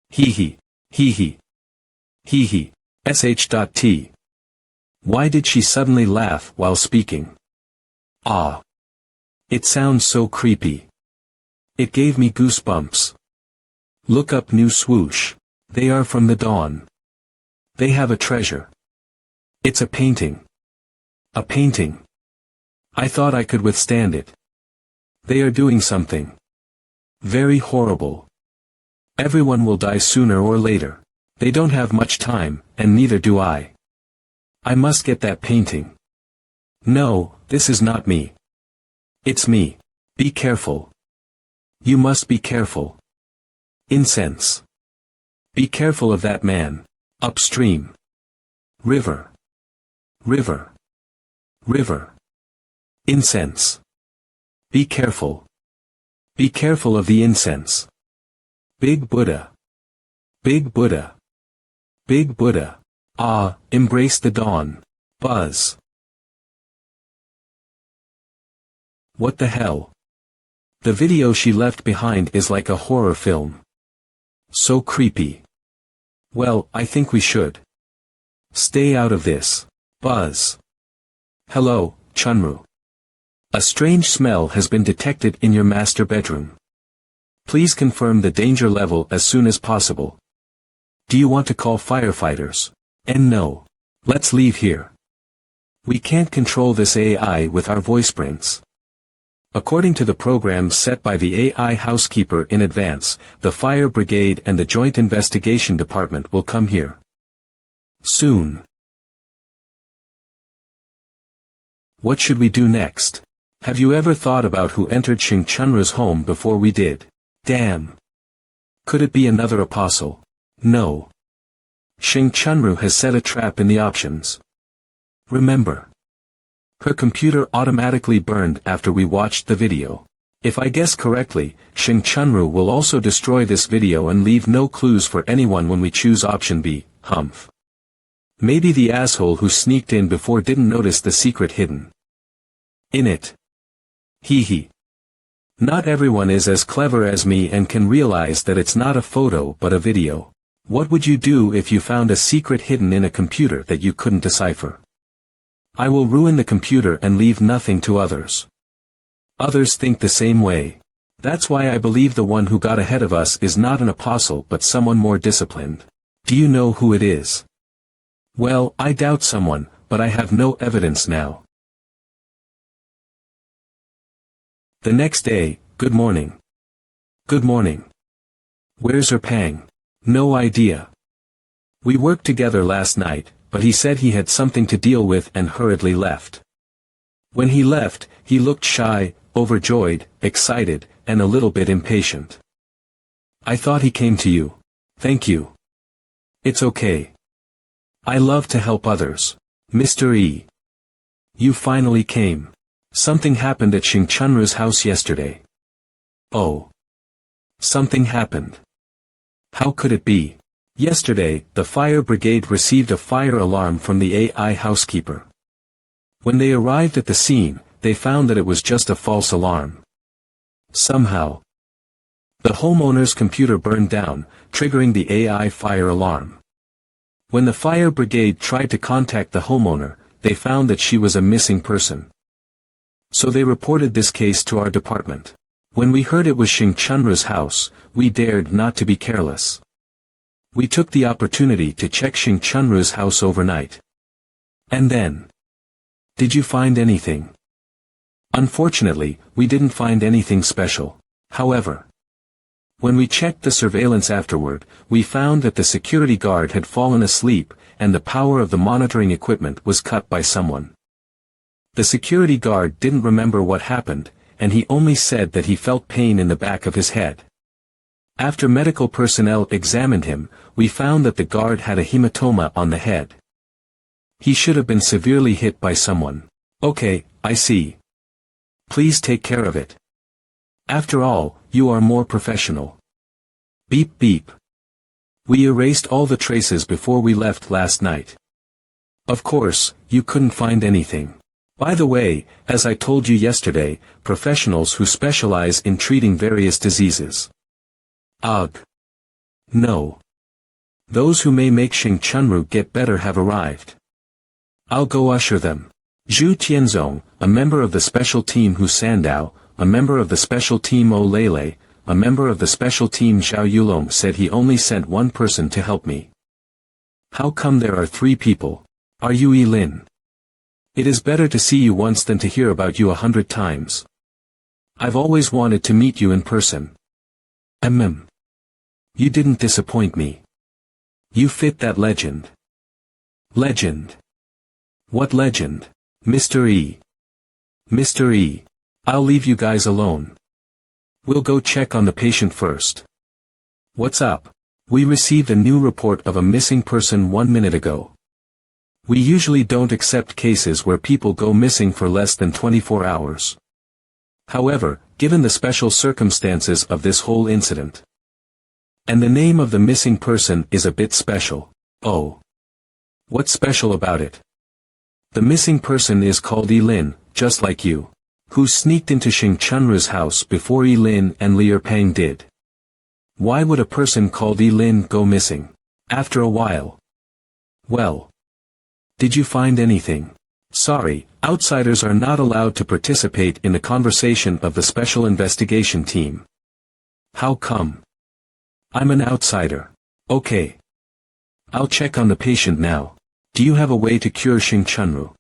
Hee hee. Hee hee. Hee hee. sh.t. Why did she suddenly laugh while speaking? Ah. It sounds so creepy. It gave me goosebumps. Look up new swoosh. They are from the dawn. They have a treasure. It's a painting. A painting. I thought I could withstand it. They are doing something very horrible. Everyone will die sooner or later. They don't have much time, and neither do I. I must get that painting. No, this is not me. It's me. Be careful. You must be careful. Incense. Be careful of that man. Upstream. River. River. River. Incense. Be careful. Be careful of the incense. Big Buddha. Big Buddha. Big Buddha. Ah, embrace the dawn. Buzz. What the hell? The video she left behind is like a horror film. So creepy. Well, I think we should stay out of this. Buzz. Hello, Chunru. A strange smell has been detected in your master bedroom. Please confirm the danger level as soon as possible. Do you want to call firefighters? And no. Let's leave here. We can't control this AI with our voice prints. According to the programs set by the AI housekeeper in advance, the fire brigade and the Joint Investigation Department will come here soon. What should we do next? Have you ever thought about who entered Xing Chunru's home before we did? Damn. Could it be another apostle? No. Xing Chunru has set a trap in the options. Remember. Her computer automatically burned after we watched the video. If I guess correctly, Xing Chunru will also destroy this video and leave no clues for anyone when we choose option B, humph. Maybe the asshole who sneaked in before didn't notice the secret hidden in it. Hee hee. Not everyone is as clever as me and can realize that it's not a photo but a video. What would you do if you found a secret hidden in a computer that you couldn't decipher? I will ruin the computer and leave nothing to others. Others think the same way. That's why I believe the one who got ahead of us is not an apostle but someone more disciplined. Do you know who it is? Well, I doubt someone, but I have no evidence now. The next day, good morning. Good morning. Where's Erpang? No idea. We worked together last night, but he said he had something to deal with and hurriedly left. When he left, he looked shy, overjoyed, excited, and a little bit impatient. I thought he came to you. Thank you. It's okay. I love to help others. Mr. E. You finally came. Something happened at Xing Chunru's house yesterday. Oh. Something happened. How could it be? Yesterday, the fire brigade received a fire alarm from the AI housekeeper. When they arrived at the scene, they found that it was just a false alarm. Somehow, the homeowner's computer burned down, triggering the AI fire alarm. When the fire brigade tried to contact the homeowner, they found that she was a missing person. So they reported this case to our department. When we heard it was Xing Chunru's house, we dared not to be careless. We took the opportunity to check Xing Chunru's house overnight. And then, did you find anything? Unfortunately, we didn't find anything special. However, when we checked the surveillance afterward, we found that the security guard had fallen asleep, and the power of the monitoring equipment was cut by someone. The security guard didn't remember what happened, and he only said that he felt pain in the back of his head. After medical personnel examined him, we found that the guard had a hematoma on the head. He should have been severely hit by someone. Okay, I see. Please take care of it. After all, you are more professional. Beep beep. We erased all the traces before we left last night. Of course, you couldn't find anything. By the way, as I told you yesterday, professionals who specialize in treating various diseases. Ugh. No. Those who may make Xing Chunru get better have arrived. I'll go usher them. Zhu Tianzong, a member of the special team Hu Sandao, a member of the special team O Lele, a member of the special team Zhao Yulong said he only sent one person to help me. How come there are 3 people? Are you Yi Lin? It is better to see you once than to hear about you 100 times. I've always wanted to meet you in person. You didn't disappoint me. You fit that legend. Legend? What legend? Mr. E. Mr. E. I'll leave you guys alone. We'll go check on the patient first. What's up? We received a new report of a missing person 1 minute ago. We usually don't accept cases where people go missing for less than 24 hours. However, given the special circumstances of this whole incident. And the name of the missing person is a bit special. Oh. What's special about it? The missing person is called Yi Lin, just like you. Who sneaked into Xing Chunru's house before Yi Lin and Lier Pang did. Why would a person called Yi Lin go missing? After a while. Well. Did you find anything? Sorry, outsiders are not allowed to participate in the conversation of the special investigation team. How come? I'm an outsider. Okay. I'll check on the patient now. Do you have a way to cure Xing Chunru?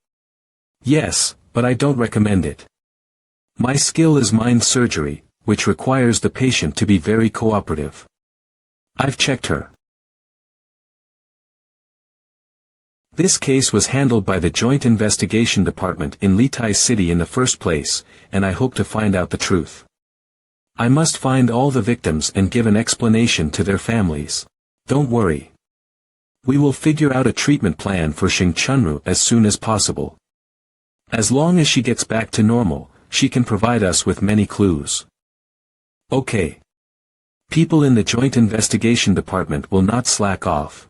Yes, but I don't recommend it. My skill is mind surgery, which requires the patient to be very cooperative. I've checked her. This case was handled by the Joint Investigation Department in Litai City in the first place, and I hope to find out the truth. I must find all the victims and give an explanation to their families. Don't worry. We will figure out a treatment plan for Xing Chunru as soon as possible. As long as she gets back to normal, she can provide us with many clues. Okay. People in the Joint Investigation Department will not slack off.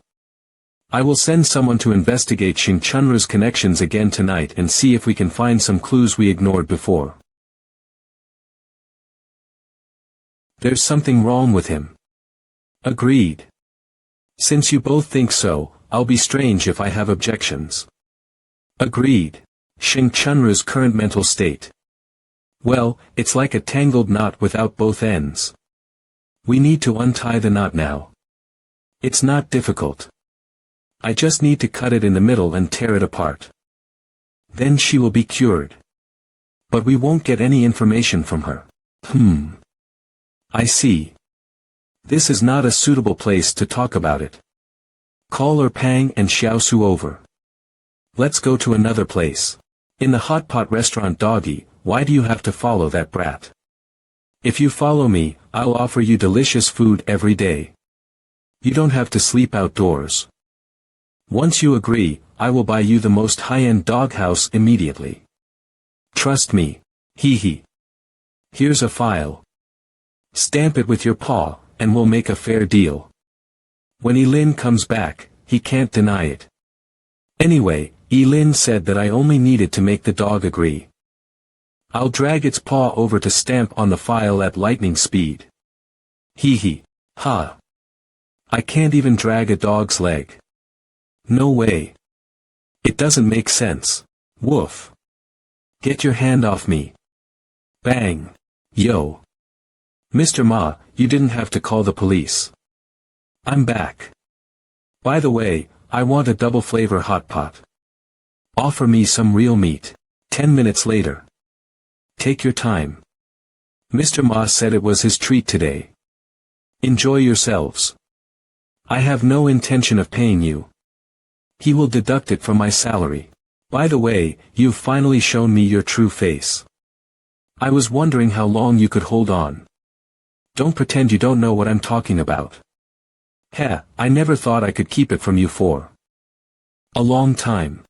I will send someone to investigate Xing Chunru's connections again tonight and see if we can find some clues we ignored before. There's something wrong with him. Agreed. Since you both think so, I'll be strange if I have objections. Agreed. Xing Chunru's current mental state. Well, it's like a tangled knot without both ends. We need to untie the knot now. It's not difficult. I just need to cut it in the middle and tear it apart. Then she will be cured. But we won't get any information from her. I see. This is not a suitable place to talk about it. Call Er Pang and Xiaosu over. Let's go to another place. In the hot pot restaurant Doggy, why do you have to follow that brat? If you follow me, I'll offer you delicious food every day. You don't have to sleep outdoors. Once you agree, I will buy you the most high-end doghouse immediately. Trust me. Hee hee. Here's a file. Stamp it with your paw, and we'll make a fair deal. When Yi Lin comes back, he can't deny it. Anyway, Yi Lin said that I only needed to make the dog agree. I'll drag its paw over to stamp on the file at lightning speed. Hee hee. Ha. I can't even drag a dog's leg. No way. It doesn't make sense. Woof. Get your hand off me. Bang. Yo. Mr. Ma, you didn't have to call the police. I'm back. By the way, I want a double flavor hot pot. Offer me some real meat. 10 minutes later. Take your time. Mr. Ma said it was his treat today. Enjoy yourselves. I have no intention of paying you. He will deduct it from my salary. By the way, you've finally shown me your true face. I was wondering how long you could hold on. Don't pretend you don't know what I'm talking about. Heh, I never thought I could keep it from you for a long time.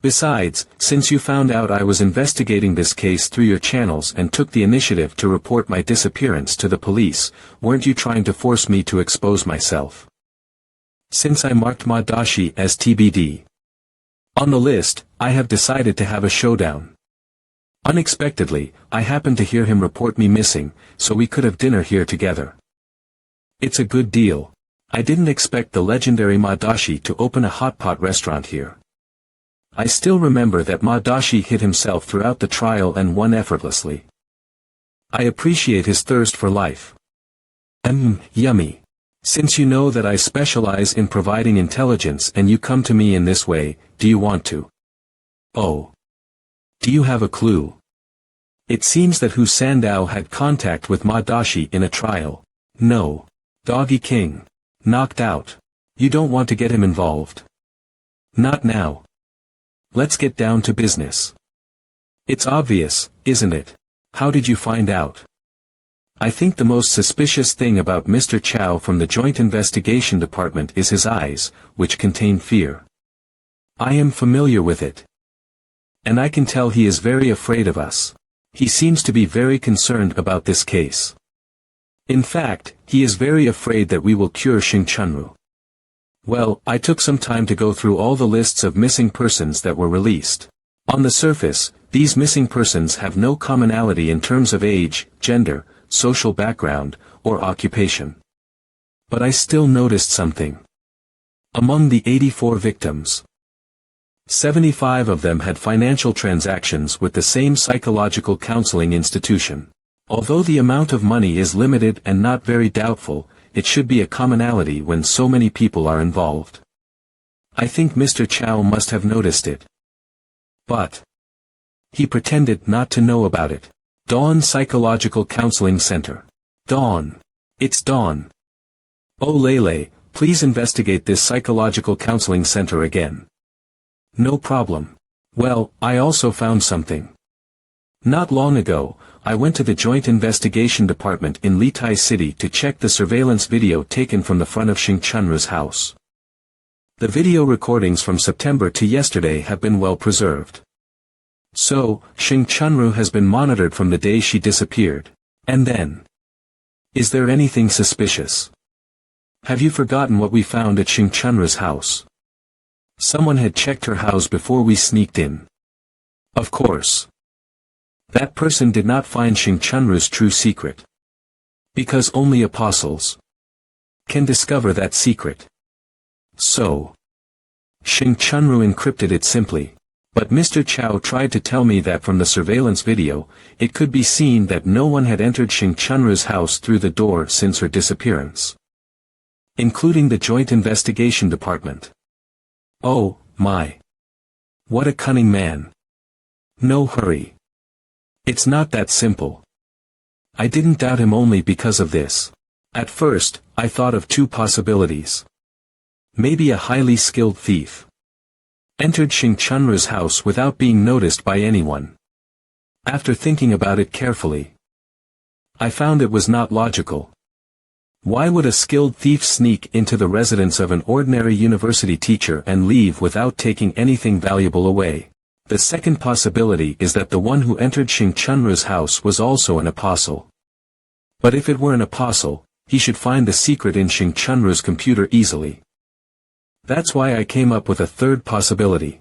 Besides, since you found out I was investigating this case through your channels and took the initiative to report my disappearance to the police, weren't you trying to force me to expose myself? Since I marked Madashi as TBD on the list, I have decided to have a showdown. Unexpectedly, I happened to hear him report me missing, so we could have dinner here together. It's a good deal. I didn't expect the legendary Madashi to open a hot pot restaurant here. I still remember that Madashi hid himself throughout the trial and won effortlessly. I appreciate his thirst for life. Yummy. Since you know that I specialize in providing intelligence and you come to me in this way, do you want to? Oh. Do you have a clue? It seems that Hu Sandao had contact with Madashi in a trial. No. Doggy King. Knocked out. You don't want to get him involved. Not now. Let's get down to business. It's obvious, isn't it? How did you find out? I think the most suspicious thing about Mr. Chow from the Joint Investigation Department is his eyes, which contain fear. I am familiar with it. And I can tell he is very afraid of us. He seems to be very concerned about this case. In fact, he is very afraid that we will cure Xing Chunru. Well, I took some time to go through all the lists of missing persons that were released. On the surface, these missing persons have no commonality in terms of age, gender, social background, or occupation. But I still noticed something. Among the 84 victims, 75 of them had financial transactions with the same psychological counseling institution. Although the amount of money is limited and not very doubtful, it should be a commonality when so many people are involved. I think Mr. Chow must have noticed it. But he pretended not to know about it. Dawn Psychological Counseling Center. Dawn. It's Dawn. Oh Lele, please investigate this psychological counseling center again. No problem. Well, I also found something. Not long ago, I went to the Joint Investigation Department in Litai City to check the surveillance video taken from the front of Xing Chunru's house. The video recordings from September to yesterday have been well preserved. So, Xing Chunru has been monitored from the day she disappeared. And then, is there anything suspicious? Have you forgotten what we found at Xing Chunru's house? Someone had checked her house before we sneaked in. Of course. That person did not find Xing Chunru's true secret. Because only apostles can discover that secret. So, Xing Chunru encrypted it simply. But Mr. Chow tried to tell me that from the surveillance video, it could be seen that no one had entered Xing Chunru's house through the door since her disappearance. Including the Joint Investigation Department. Oh, my. What a cunning man. No hurry. It's not that simple. I didn't doubt him only because of this. At first, I thought of two possibilities. Maybe a highly skilled thief entered Xing Chunru's house without being noticed by anyone. After thinking about it carefully, I found it was not logical. Why would a skilled thief sneak into the residence of an ordinary university teacher and leave without taking anything valuable away? The second possibility is that the one who entered Xing Chunru's house was also an apostle. But if it were an apostle, he should find the secret in Xing Chunru's computer easily. That's why I came up with a third possibility.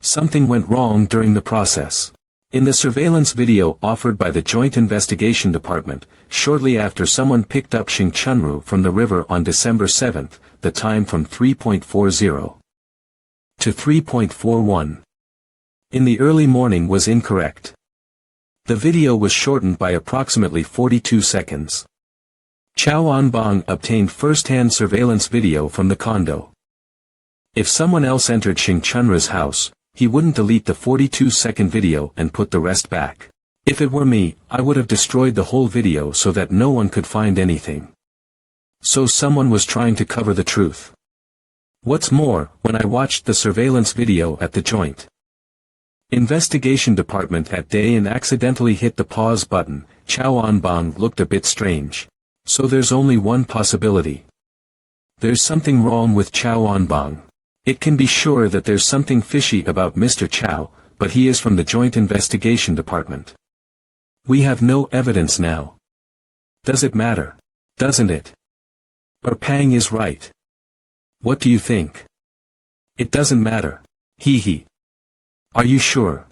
Something went wrong during the process. In the surveillance video offered by the Joint Investigation Department, shortly after someone picked up Xing Chunru from the river on December 7, the time from 3.40 to 3.41 in the early morning was incorrect. The video was shortened by approximately 42 seconds. Chao Anbang obtained first-hand surveillance video from the condo. If someone else entered Xing Chunru's house, he wouldn't delete the 42-second video and put the rest back. If it were me, I would have destroyed the whole video so that no one could find anything. So someone was trying to cover the truth. What's more, when I watched the surveillance video at the Joint Investigation Department that day and accidentally hit the pause button, Chao Anbang looked a bit strange. So there's only one possibility. There's something wrong with Chao Anbang. It can be sure that there's something fishy about Mr. Chao, but he is from the Joint Investigation Department. We have no evidence now. Does it matter? Doesn't it? Or Pang is right. What do you think? It doesn't matter. Hee hee. Are you sure?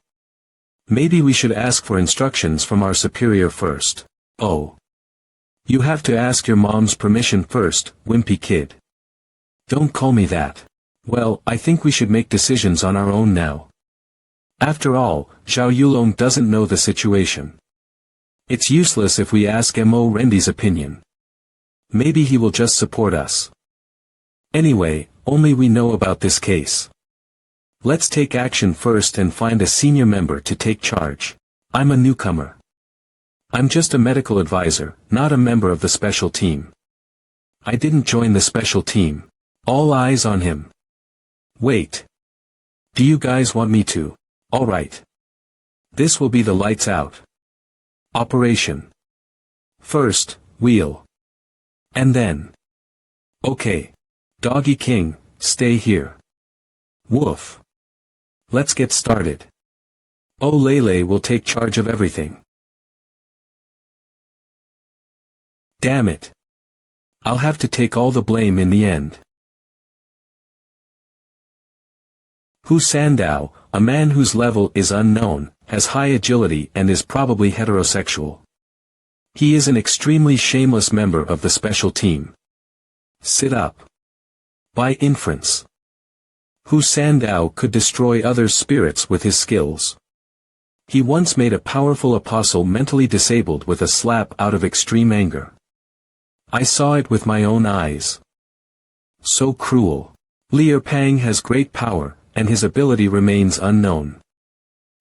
Maybe we should ask for instructions from our superior first. Oh. You have to ask your mom's permission first, wimpy kid. Don't call me that. Well, I think we should make decisions on our own now. After all, Zhao Yulong doesn't know the situation. It's useless if we ask Mo Rendi's opinion. Maybe he will just support us. Anyway, only we know about this case. Let's take action first and find a senior member to take charge. I'm a newcomer. I'm just a medical advisor, not a member of the special team. I didn't join the special team. All eyes on him. Wait. Do you guys want me to? Alright. This will be the lights out operation. First, wheel. And then. Okay. Doggy King, stay here. Woof. Let's get started. Oh, Lele will take charge of everything. Damn it. I'll have to take all the blame in the end. Hu Sandao, a man whose level is unknown, has high agility and is probably heterosexual. He is an extremely shameless member of the special team. Sit up. By inference. Hu Sandao could destroy others' spirits with his skills. He once made a powerful apostle mentally disabled with a slap out of extreme anger. I saw it with my own eyes. So cruel. Liu Pang has great power, and his ability remains unknown.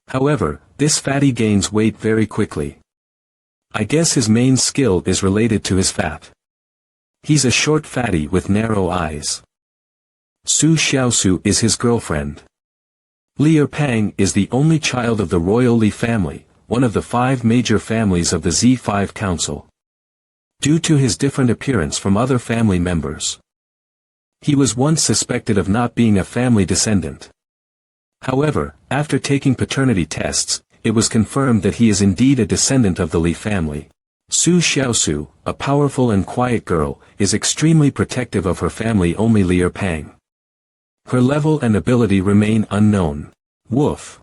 However, this fatty gains weight very quickly. I guess his main skill is related to his fat. He's a short fatty with narrow eyes. Su Xiaosu is his girlfriend. Liu Pang is the only child of the royal Li family, one of the 5 major families of the Z5 Council. Due to his different appearance from other family members, he was once suspected of not being a family descendant. However, after taking paternity tests, it was confirmed that he is indeed a descendant of the Li family. Su Xiaosu, a powerful and quiet girl, is extremely protective of her family. Only Liu Pang. Her level and ability remain unknown. Woof.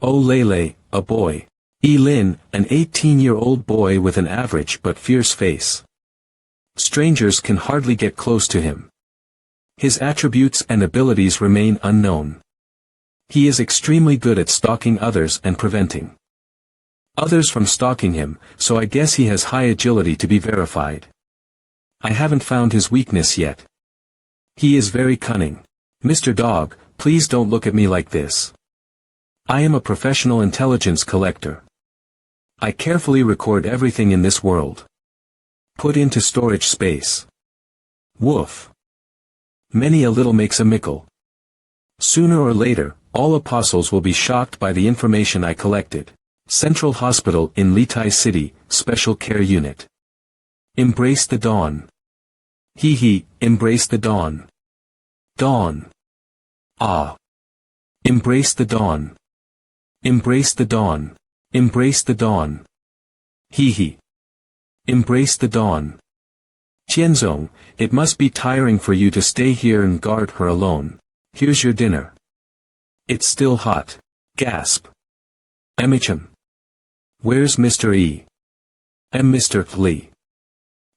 Oh Lele, a boy. Yi Lin, an 18-year-old boy with an average but fierce face. Strangers can hardly get close to him. His attributes and abilities remain unknown. He is extremely good at stalking others and preventing others from stalking him, so I guess he has high agility to be verified. I haven't found his weakness yet. He is very cunning. Mr. Dog, please don't look at me like this. I am a professional intelligence collector. I carefully record everything in this world. Put into storage space. Woof. Many a little makes a mickle. Sooner or later, all apostles will be shocked by the information I collected. Central Hospital in Litai City, Special Care Unit. Embrace the dawn. Hee hee, embrace the dawn. Dawn. Ah. Embrace the dawn. Embrace the dawn. Embrace the dawn. Hee hee. Embrace the dawn. Qianzong, it must be tiring for you to stay here and guard her alone. Here's your dinner. It's still hot. Gasp. MHM. Where's Mr. E? Mr. Lee.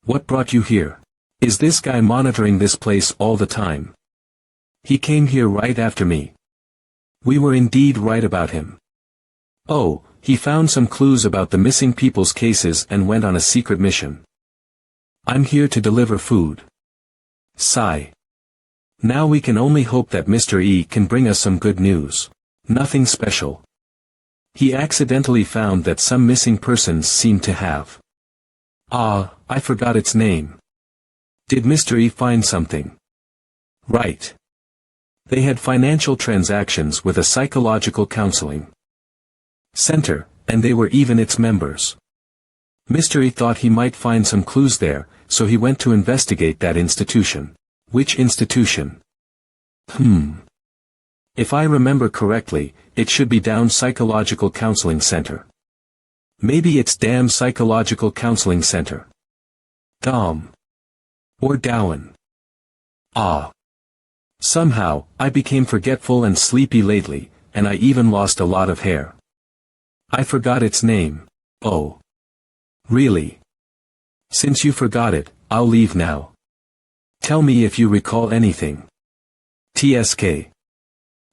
What brought you here? Is this guy monitoring this place all the time? He came here right after me. We were indeed right about him. Oh, he found some clues about the missing people's cases and went on a secret mission. I'm here to deliver food. Sigh. Now we can only hope that Mr. E can bring us some good news. Nothing special. He accidentally found that some missing persons seem to have. Ah, I forgot its name. Did Mr. E find something? Right. They had financial transactions with a psychological counseling center, and they were even its members. Mr. E thought he might find some clues there, so he went to investigate that institution. Which institution? If I remember correctly, it should be Down Psychological Counseling Center. Maybe it's Damn Psychological Counseling Center. Dom. Or Dowen. Ah. Somehow, I became forgetful and sleepy lately, and I even lost a lot of hair. I forgot its name. Oh. Really? Since you forgot it, I'll leave now. Tell me if you recall anything. TSK.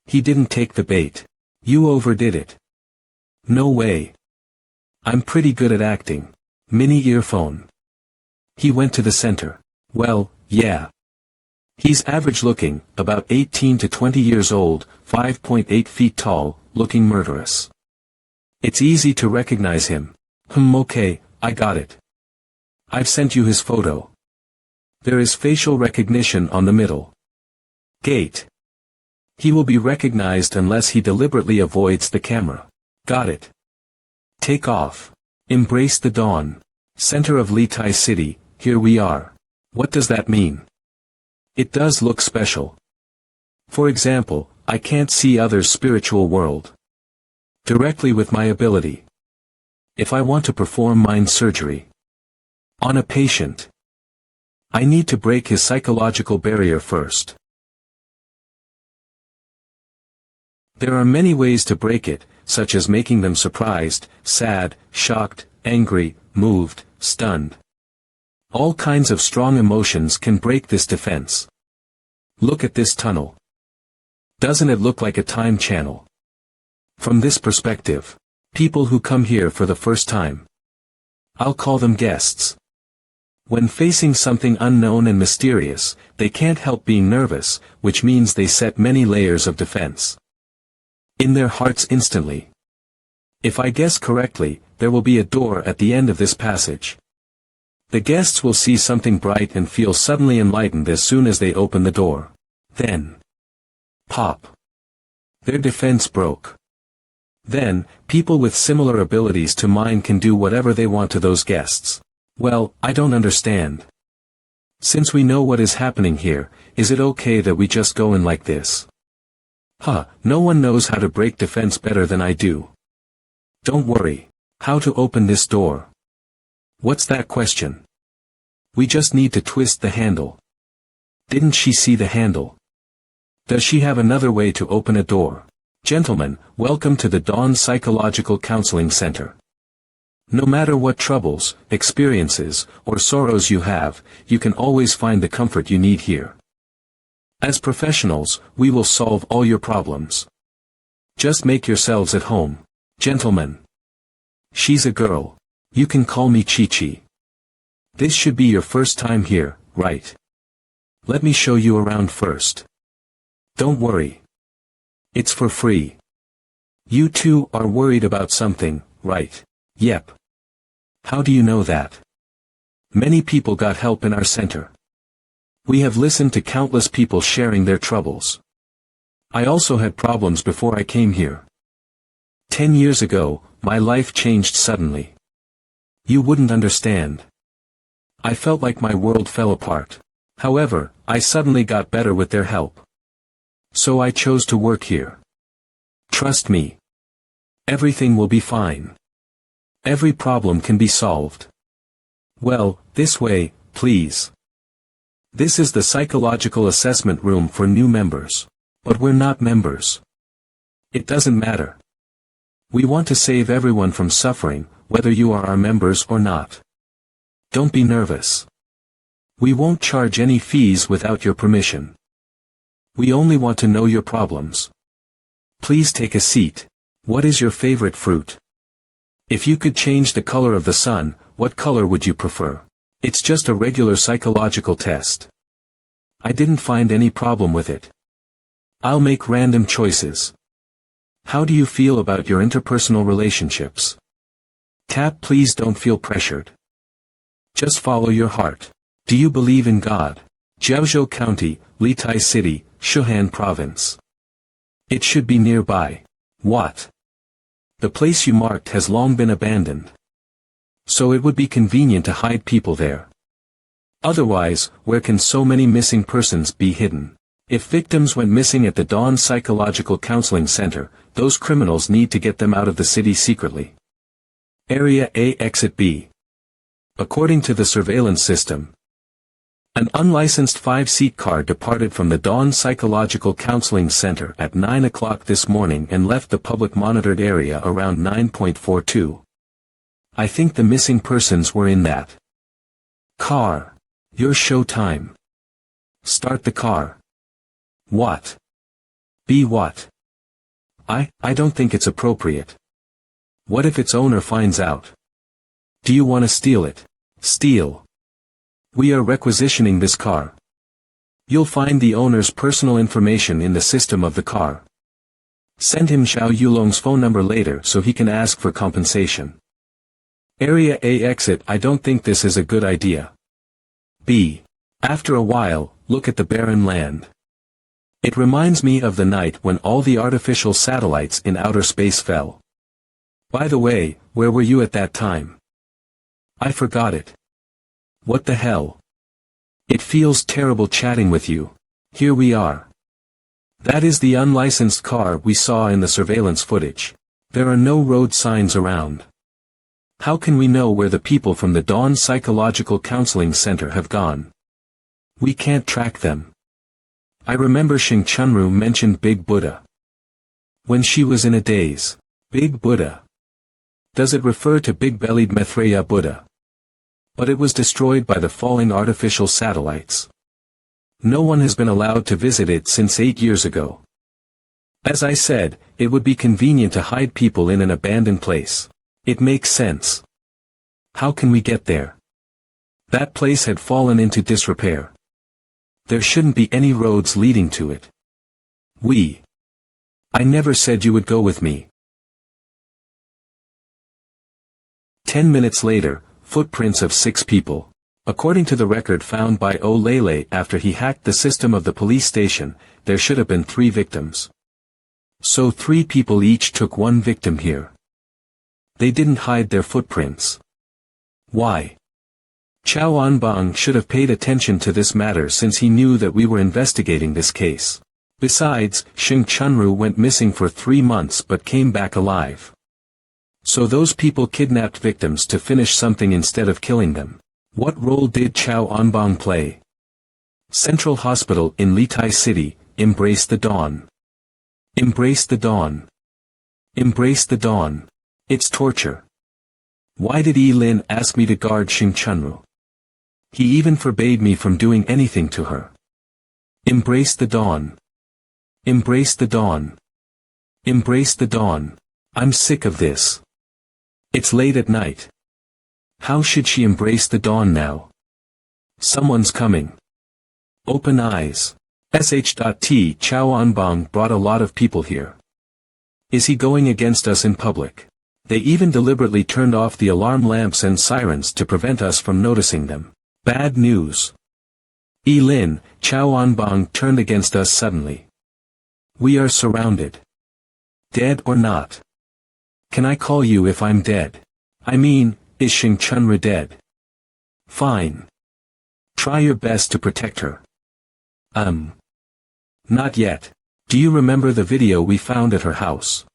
He didn't take the bait. You overdid it. No way. I'm pretty good at acting. Mini earphone. He went to the center. Well, yeah. He's average looking, about 18 to 20 years old, 5.8 feet tall, looking murderous. It's easy to recognize him. Okay, I got it. I've sent you his photo. There is facial recognition on the middle gate. He will be recognized unless he deliberately avoids the camera. Got it. Take off. Embrace the dawn. Center of Litai City, here we are. What does that mean? It does look special. For example, I can't see others' spiritual world directly with my ability. If I want to perform mind surgery on a patient, I need to break his psychological barrier first. There are many ways to break it, such as making them surprised, sad, shocked, angry, moved, stunned. All kinds of strong emotions can break this defense. Look at this tunnel. Doesn't it look like a time channel? From this perspective, people who come here for the first time, I'll call them guests. When facing something unknown and mysterious, they can't help being nervous, which means they set many layers of defense in their hearts instantly. If I guess correctly, there will be a door at the end of this passage. The guests will see something bright and feel suddenly enlightened as soon as they open the door. Then, pop. Their defense broke. Then, people with similar abilities to mine can do whatever they want to those guests. Well, I don't understand. Since we know what is happening here, is it okay that we just go in like this? No one knows how to break defense better than I do. Don't worry. How to open this door? What's that question? We just need to twist the handle. Didn't she see the handle? Does she have another way to open a door? Gentlemen, welcome to the Dawn Psychological Counseling Center. No matter what troubles, experiences, or sorrows you have, you can always find the comfort you need here. As professionals, we will solve all your problems. Just make yourselves at home. Gentlemen. She's a girl. You can call me Chi-Chi. This should be your first time here, right? Let me show you around first. Don't worry. It's for free. You two are worried about something, right? Yep. How do you know that? Many people got help in our center. We have listened to countless people sharing their troubles. I also had problems before I came here. 10 years ago, my life changed suddenly. You wouldn't understand. I felt like my world fell apart. However, I suddenly got better with their help. So I chose to work here. Trust me. Everything will be fine. Every problem can be solved. Well, this way, please. This is the psychological assessment room for new members. But we're not members. It doesn't matter. We want to save everyone from suffering, whether you are our members or not. Don't be nervous. We won't charge any fees without your permission. We only want to know your problems. Please take a seat. What is your favorite fruit? If you could change the color of the sun, what color would you prefer? It's just a regular psychological test. I didn't find any problem with it. I'll make random choices. How do you feel about your interpersonal relationships? Tap, please don't feel pressured. Just follow your heart. Do you believe in God? Jiaozhou County, Litai City, Shuhan Province. It should be nearby. What? The place you marked has long been abandoned. So it would be convenient to hide people there. Otherwise, where can so many missing persons be hidden? If victims went missing at the Dawn Psychological Counseling Center, those criminals need to get them out of the city secretly. Area A, Exit B. According to the surveillance system, an unlicensed 5-seat car departed from the Dawn Psychological Counseling Center at 9 o'clock this morning and left the public monitored area around 9:42. I think the missing persons were in that car. Your show time. Start the car. What? Be what? I don't think it's appropriate. What if its owner finds out? Do you want to steal it? Steal. We are requisitioning this car. You'll find the owner's personal information in the system of the car. Send him Xiao Yulong's phone number later so he can ask for compensation. Area A, Exit. I don't think this is a good idea. B. After a while, look at the barren land. It reminds me of the night when all the artificial satellites in outer space fell. By the way, where were you at that time? I forgot it. What the hell? It feels terrible chatting with you. Here we are. That is the unlicensed car we saw in the surveillance footage. There are no road signs around. How can we know where the people from the Dawn Psychological Counseling Center have gone? We can't track them. I remember Xing Chunru mentioned Big Buddha. When she was in a daze. Big Buddha. Does it refer to big-bellied Maitreya Buddha? But it was destroyed by the falling artificial satellites. No one has been allowed to visit it since 8 years ago. As I said, it would be convenient to hide people in an abandoned place. It makes sense. How can we get there? That place had fallen into disrepair. There shouldn't be any roads leading to it. I never said you would go with me. 10 minutes later, footprints of 6 people. According to the record found by O'Lele after he hacked the system of the police station, there should have been 3 victims. So 3 people each took 1 victim here. They didn't hide their footprints. Why? Chao Anbang should have paid attention to this matter since he knew that we were investigating this case. Besides, Xing Chunru went missing for 3 months but came back alive. So those people kidnapped victims to finish something instead of killing them. What role did Chao Anbang play? Central Hospital in Litai City, embrace the dawn. Embrace the dawn. Embrace the dawn. It's torture. Why did Yi Lin ask me to guard Xing Chunru? He even forbade me from doing anything to her. Embrace the dawn. Embrace the dawn. Embrace the dawn. I'm sick of this. It's late at night. How should she embrace the dawn now? Someone's coming. Open eyes. Sh.T. Chao Anbang brought a lot of people here. Is he going against us in public? They even deliberately turned off the alarm lamps and sirens to prevent us from noticing them. Bad news. Yi Lin, Chao Anbang turned against us suddenly. We are surrounded. Dead or not? Can I call you if I'm dead? I mean, is Xing Chunru dead? Fine. Try your best to protect her. Not yet. Do you remember the video we found at her house?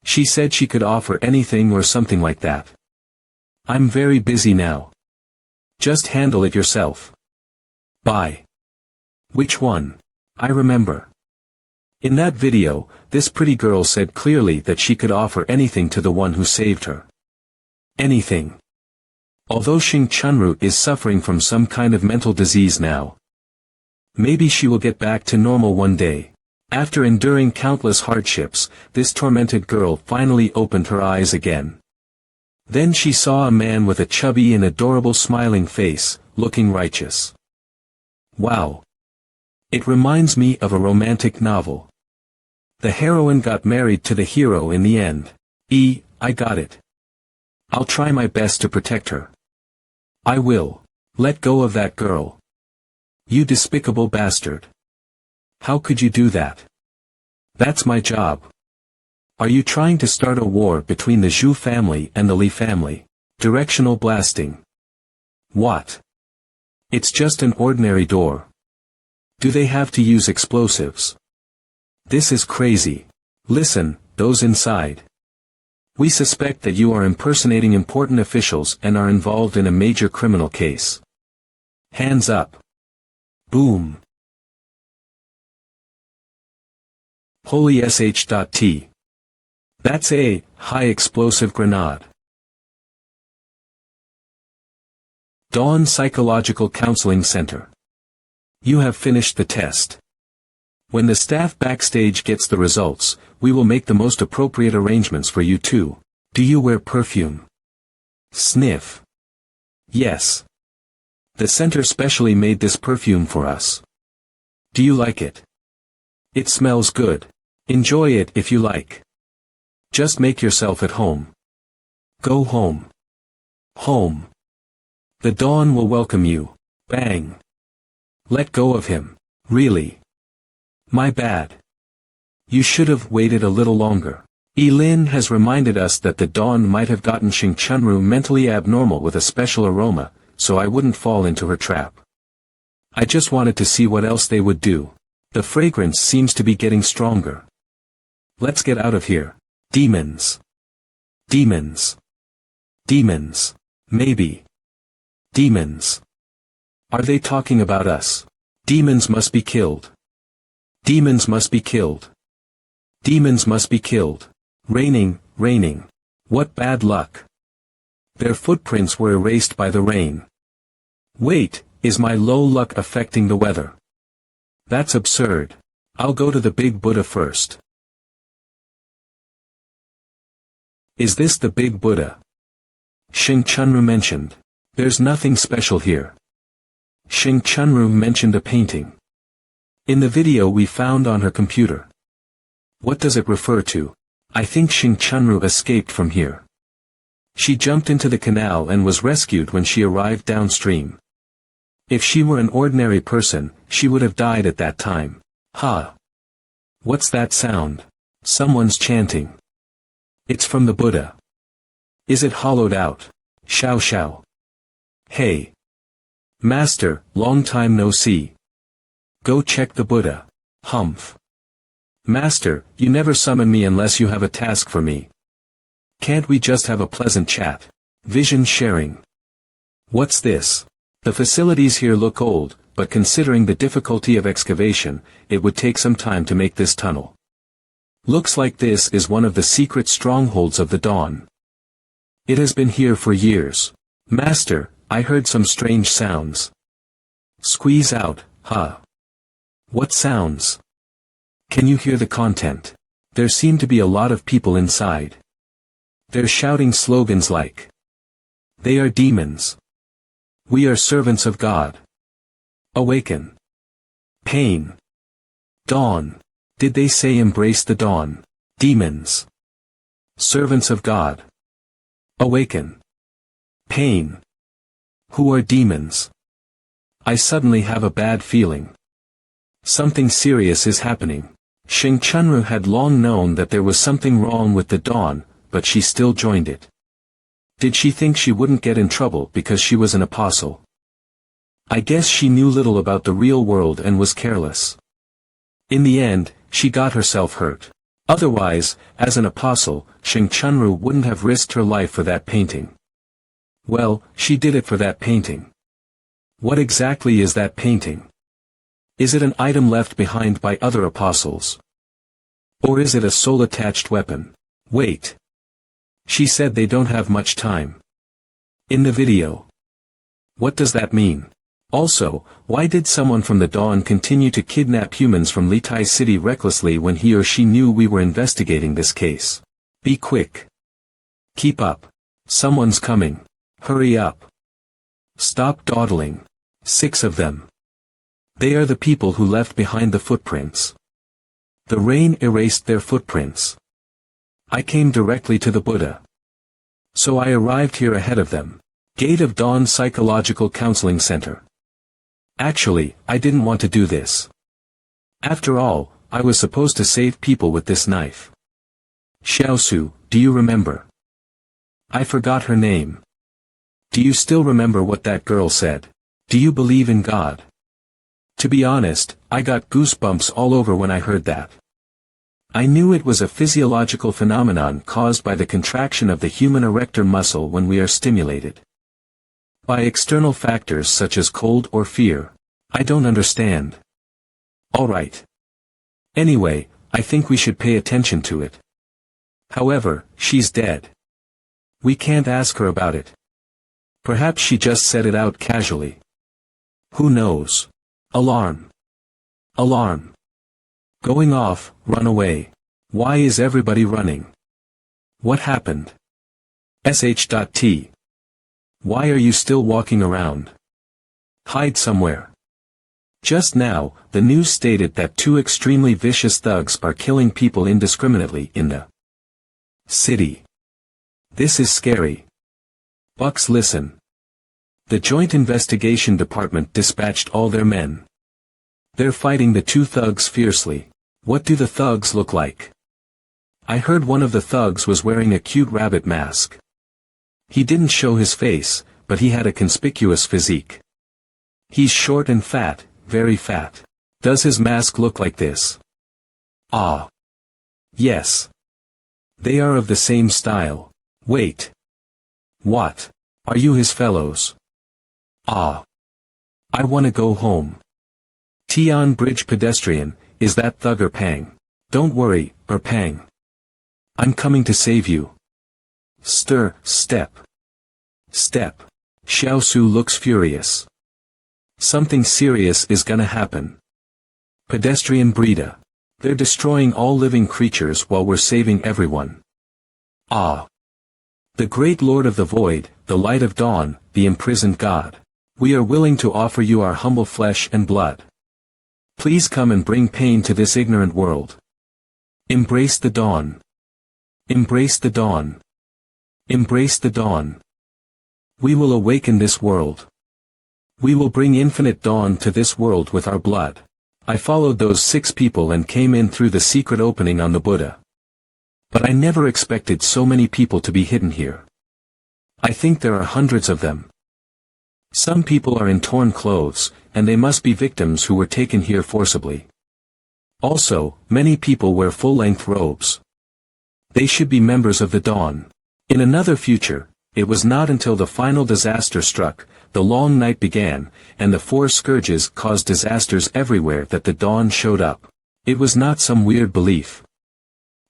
She said she could offer anything or something like that. I'm very busy now. Just handle it yourself. Bye. Which one? I remember. In that video, this pretty girl said clearly that she could offer anything to the one who saved her. Anything. Although Xing Chunru is suffering from some kind of mental disease now. Maybe she will get back to normal one day. After enduring countless hardships, this tormented girl finally opened her eyes again. Then she saw a man with a chubby and adorable smiling face, looking righteous. Wow. It reminds me of a romantic novel. The heroine got married to the hero in the end. I got it. I'll try my best to protect her. I will. Let go of that girl. You despicable bastard. How could you do that? That's my job. Are you trying to start a war between the Zhu family and the Li family? Directional blasting. What? It's just an ordinary door. Do they have to use explosives? This is crazy. Listen, those inside. We suspect that you are impersonating important officials and are involved in a major criminal case. Hands up. Boom. Holy sh.t. That's a high-explosive grenade. Dawn Psychological Counseling Center. You have finished the test. When the staff backstage gets the results, we will make the most appropriate arrangements for you too. Do you wear perfume? Sniff. Yes. The center specially made this perfume for us. Do you like it? It smells good. Enjoy it if you like. Just make yourself at home. Go home. Home. The dawn will welcome you. Bang. Let go of him. Really. My bad. You should have waited a little longer. Lin has reminded us that the dawn might have gotten Xing Chunru mentally abnormal with a special aroma, so I wouldn't fall into her trap. I just wanted to see what else they would do. The fragrance seems to be getting stronger. Let's get out of here. Demons. Demons. Demons. Maybe. Demons. Are they talking about us? Demons must be killed. Demons must be killed. Demons must be killed. Raining, raining. What bad luck. Their footprints were erased by the rain. Wait, is my low luck affecting the weather? That's absurd. I'll go to the big Buddha first. Is this the big Buddha? Xing Chunru mentioned. There's nothing special here. Xing Chunru mentioned a painting. In the video we found on her computer. What does it refer to? I think Xing Chunru escaped from here. She jumped into the canal and was rescued when she arrived downstream. If she were an ordinary person, she would have died at that time. Ha! What's that sound? Someone's chanting. It's from the Buddha. Is it hollowed out? Xiao xiao. Hey. Master, long time no see. Go check the Buddha. Humph. Master, you never summon me unless you have a task for me. Can't we just have a pleasant chat? Vision sharing. What's this? The facilities here look old, but considering the difficulty of excavation, it would take some time to make this tunnel. Looks like this is one of the secret strongholds of the Dawn. It has been here for years. Master, I heard some strange sounds. Squeeze out, huh? What sounds? Can you hear the content? There seem to be a lot of people inside. They're shouting slogans like, they are demons. We are servants of God. Awaken. Pain. Dawn. Did they say embrace the dawn? Demons. Servants of God. Awaken. Pain. Who are demons? I suddenly have a bad feeling. Something serious is happening. Xing Chunru had long known that there was something wrong with the dawn, but she still joined it. Did she think she wouldn't get in trouble because she was an apostle? I guess she knew little about the real world and was careless. In the end, she got herself hurt. Otherwise, as an apostle, Xing Chunru wouldn't have risked her life for that painting. Well, she did it for that painting. What exactly is that painting? Is it an item left behind by other apostles? Or is it a soul-attached weapon? Wait. She said they don't have much time. In the video. What does that mean? Also, why did someone from the Dawn continue to kidnap humans from Litai City recklessly when he or she knew we were investigating this case? Be quick. Keep up. Someone's coming. Hurry up. Stop dawdling. 6 of them. They are the people who left behind the footprints. The rain erased their footprints. I came directly to the Buddha. So I arrived here ahead of them. Gate of Dawn Psychological Counseling Center. Actually, I didn't want to do this. After all, I was supposed to save people with this knife. Xiaosu, do you remember? I forgot her name. Do you still remember what that girl said? Do you believe in God? To be honest, I got goosebumps all over when I heard that. I knew it was a physiological phenomenon caused by the contraction of the human erector muscle when we are stimulated by external factors such as cold or fear. I don't understand. Alright. Anyway, I think we should pay attention to it. However, she's dead. We can't ask her about it. Perhaps she just said it out casually. Who knows? Alarm. Alarm. Going off, run away. Why is everybody running? What happened? sh.t. Why are you still walking around? Hide somewhere. Just now, the news stated that 2 extremely vicious thugs are killing people indiscriminately in the city. This is scary. Bucks, listen. The Joint Investigation Department dispatched all their men. They're fighting the 2 thugs fiercely. What do the thugs look like? I heard one of the thugs was wearing a cute rabbit mask. He didn't show his face, but he had a conspicuous physique. He's short and fat, very fat. Does his mask look like this? Ah. Yes. They are of the same style. Wait. What? Are you his fellows? Ah. I wanna go home. Tian Bridge pedestrian, is that Thug or Pang? Don't worry, or Pang. I'm coming to save you. Step. Step. Xiaosu looks furious. Something serious is gonna happen. Pedestrian Brita. They're destroying all living creatures while we're saving everyone. Ah. The great Lord of the Void, the Light of Dawn, the imprisoned God. We are willing to offer you our humble flesh and blood. Please come and bring pain to this ignorant world. Embrace the dawn. Embrace the dawn. Embrace the dawn. We will awaken this world. We will bring infinite dawn to this world with our blood. I followed those 6 people and came in through the secret opening on the Buddha. But I never expected so many people to be hidden here. I think there are hundreds of them. Some people are in torn clothes, and they must be victims who were taken here forcibly. Also, many people wear full-length robes. They should be members of the Dawn. In another future, it was not until the final disaster struck, the long night began, and the 4 scourges caused disasters everywhere that the Dawn showed up. It was not some weird belief.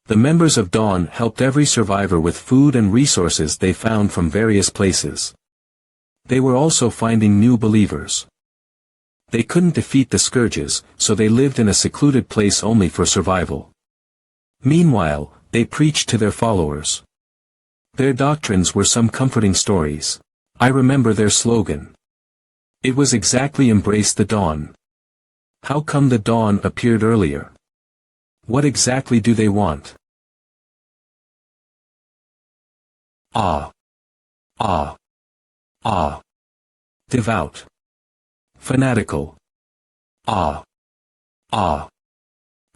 The members of Dawn helped every survivor with food and resources they found from various places. They were also finding new believers. They couldn't defeat the scourges, so they lived in a secluded place only for survival. Meanwhile, they preached to their followers. Their doctrines were some comforting stories. I remember their slogan. It was exactly "Embrace the Dawn." How come the dawn appeared earlier? What exactly do they want? Ah. Ah. Ah. Devout. Fanatical. Ah. Ah.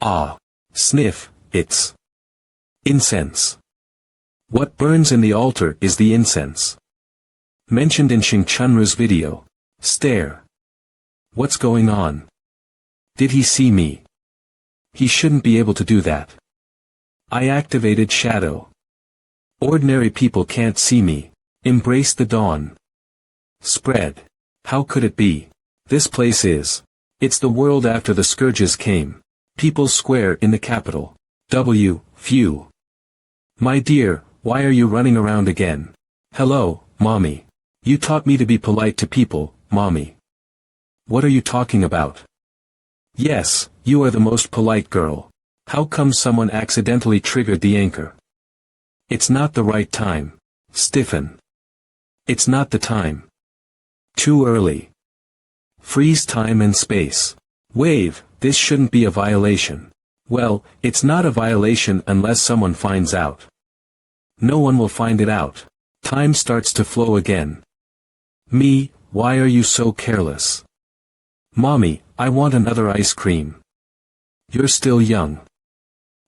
Ah. Sniff, it's incense. What burns in the altar is the incense. Mentioned in Xing Chunru's video. Stare. What's going on? Did he see me? He shouldn't be able to do that. I activated shadow. Ordinary people can't see me. Embrace the dawn. Spread. How could it be? This place is. It's the world after the scourges came. People's Square in the capital. Phew. My dear, why are you running around again? Hello, Mommy. You taught me to be polite to people, Mommy. What are you talking about? Yes, you are the most polite girl. How come someone accidentally triggered the anchor? It's not the right time. Stiffen. It's not the time. Too early. Freeze time and space. Wave, this shouldn't be a violation. Well, it's not a violation unless someone finds out. No one will find it out. Time starts to flow again. Me, why are you so careless? Mommy, I want another ice cream. You're still young.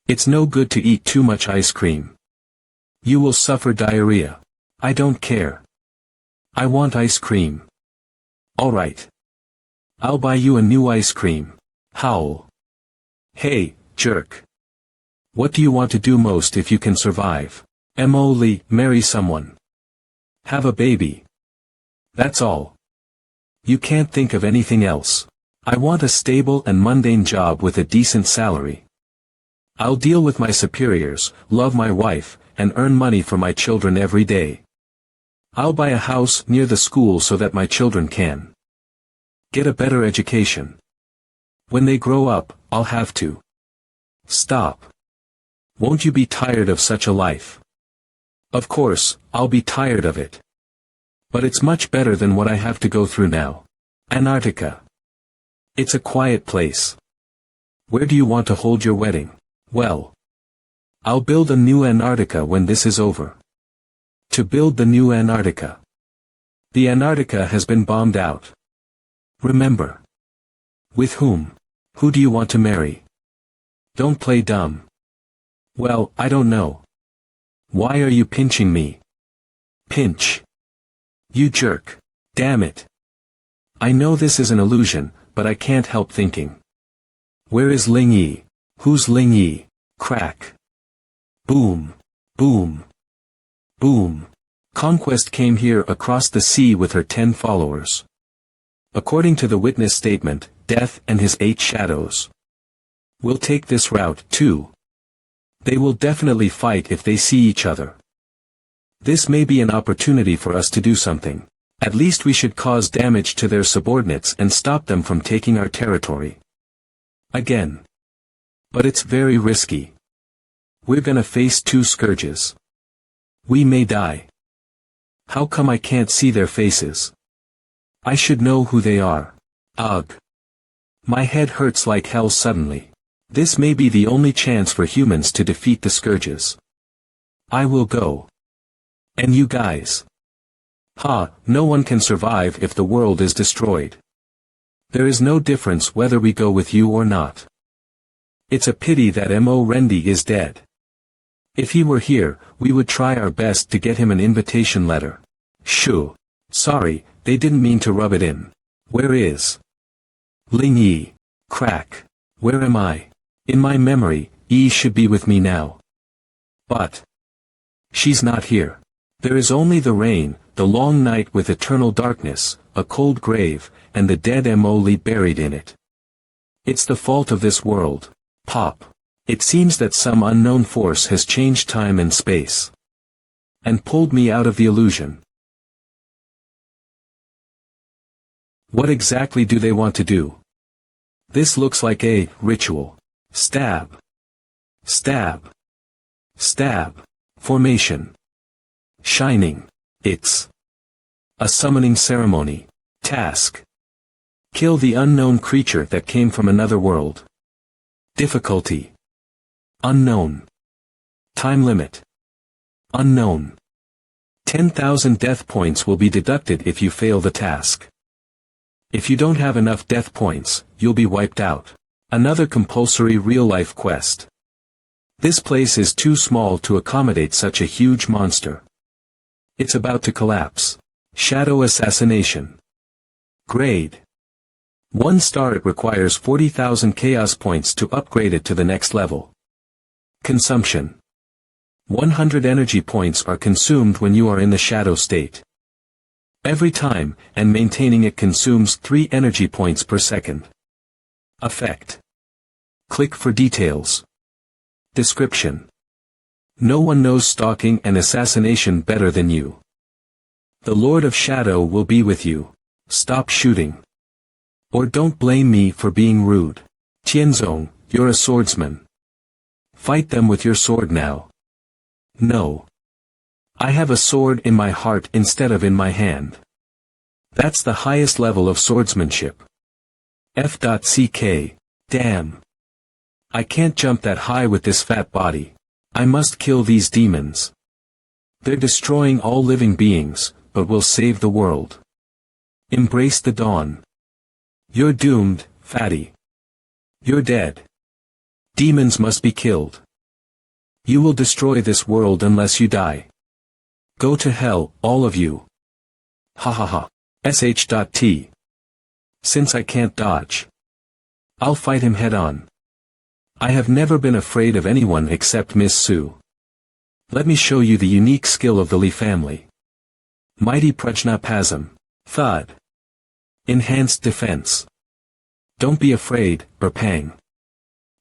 It's no good to eat too much ice cream. You will suffer diarrhea. I don't care. I want ice cream. Alright. I'll buy you a new ice cream. Howl. Hey, jerk. What do you want to do most if you can survive? Molly, marry someone. Have a baby. That's all. You can't think of anything else. I want a stable and mundane job with a decent salary. I'll deal with my superiors, love my wife, and earn money for my children every day. I'll buy a house near the school so that my children can get a better education. When they grow up, I'll have to stop. Won't you be tired of such a life? Of course, I'll be tired of it. But it's much better than what I have to go through now. Antarctica. It's a quiet place. Where do you want to hold your wedding? Well, I'll build a new Antarctica when this is over. To build the new Antarctica. The Antarctica has been bombed out. Remember. With whom? Who do you want to marry? Don't play dumb. Well, I don't know. Why are you pinching me? Pinch. You jerk. Damn it. I know this is an illusion, but I can't help thinking. Where is Ling Yi? Who's Ling Yi? Crack. Boom. Boom. Boom. Conquest came here across the sea with her 10 followers. According to the witness statement, Death and his 8 shadows will take this route too. They will definitely fight if they see each other. This may be an opportunity for us to do something. At least we should cause damage to their subordinates and stop them from taking our territory. Again. But it's very risky. We're gonna face 2 scourges. We may die. How come I can't see their faces? I should know who they are. Ugh. My head hurts like hell suddenly. This may be the only chance for humans to defeat the scourges. I will go. And you guys? No one can survive if the world is destroyed. There is no difference whether we go with you or not. It's a pity that Mo Rendi is dead. If he were here, we would try our best to get him an invitation letter. Shoo. Sorry, they didn't mean to rub it in. Where is Ling Yi? Crack. Where am I? In my memory, Yi should be with me now. But she's not here. There is only the rain, the long night with eternal darkness, a cold grave, and the dead Emoli buried in it. It's the fault of this world. Pop. It seems that some unknown force has changed time and space. And pulled me out of the illusion. What exactly do they want to do? This looks like a ritual. Stab. Stab. Stab. Formation. Shining. It's a summoning ceremony. Task. Kill the unknown creature that came from another world. Difficulty. Unknown. Time limit. Unknown. 10,000 death points will be deducted if you fail the task. If you don't have enough death points, you'll be wiped out. Another compulsory real-life quest. This place is too small to accommodate such a huge monster. It's about to collapse. Shadow assassination. Grade. 1 star. It requires 40,000 chaos points to upgrade it to the next level. Consumption. 100 energy points are consumed when you are in the shadow state. Every time, and maintaining it consumes 3 energy points per second. Effect. Click for details. Description: no one knows stalking and assassination better than you. The Lord of Shadow will be with you. Stop shooting. Or don't blame me for being rude. Tianzong, you're a swordsman. Fight them with your sword now. No. I have a sword in my heart instead of in my hand. That's the highest level of swordsmanship. F.CK. Damn. I can't jump that high with this fat body. I must kill these demons. They're destroying all living beings, but will save the world. Embrace the dawn. You're doomed, fatty. You're dead. Demons must be killed. You will destroy this world unless you die. Go to hell, all of you. Ha ha ha. Sh.T. Since I can't dodge, I'll fight him head on. I have never been afraid of anyone except Miss Sue. Let me show you the unique skill of the Lee family. Mighty Prajnapasm. Thud. Enhanced defense. Don't be afraid, Erpang.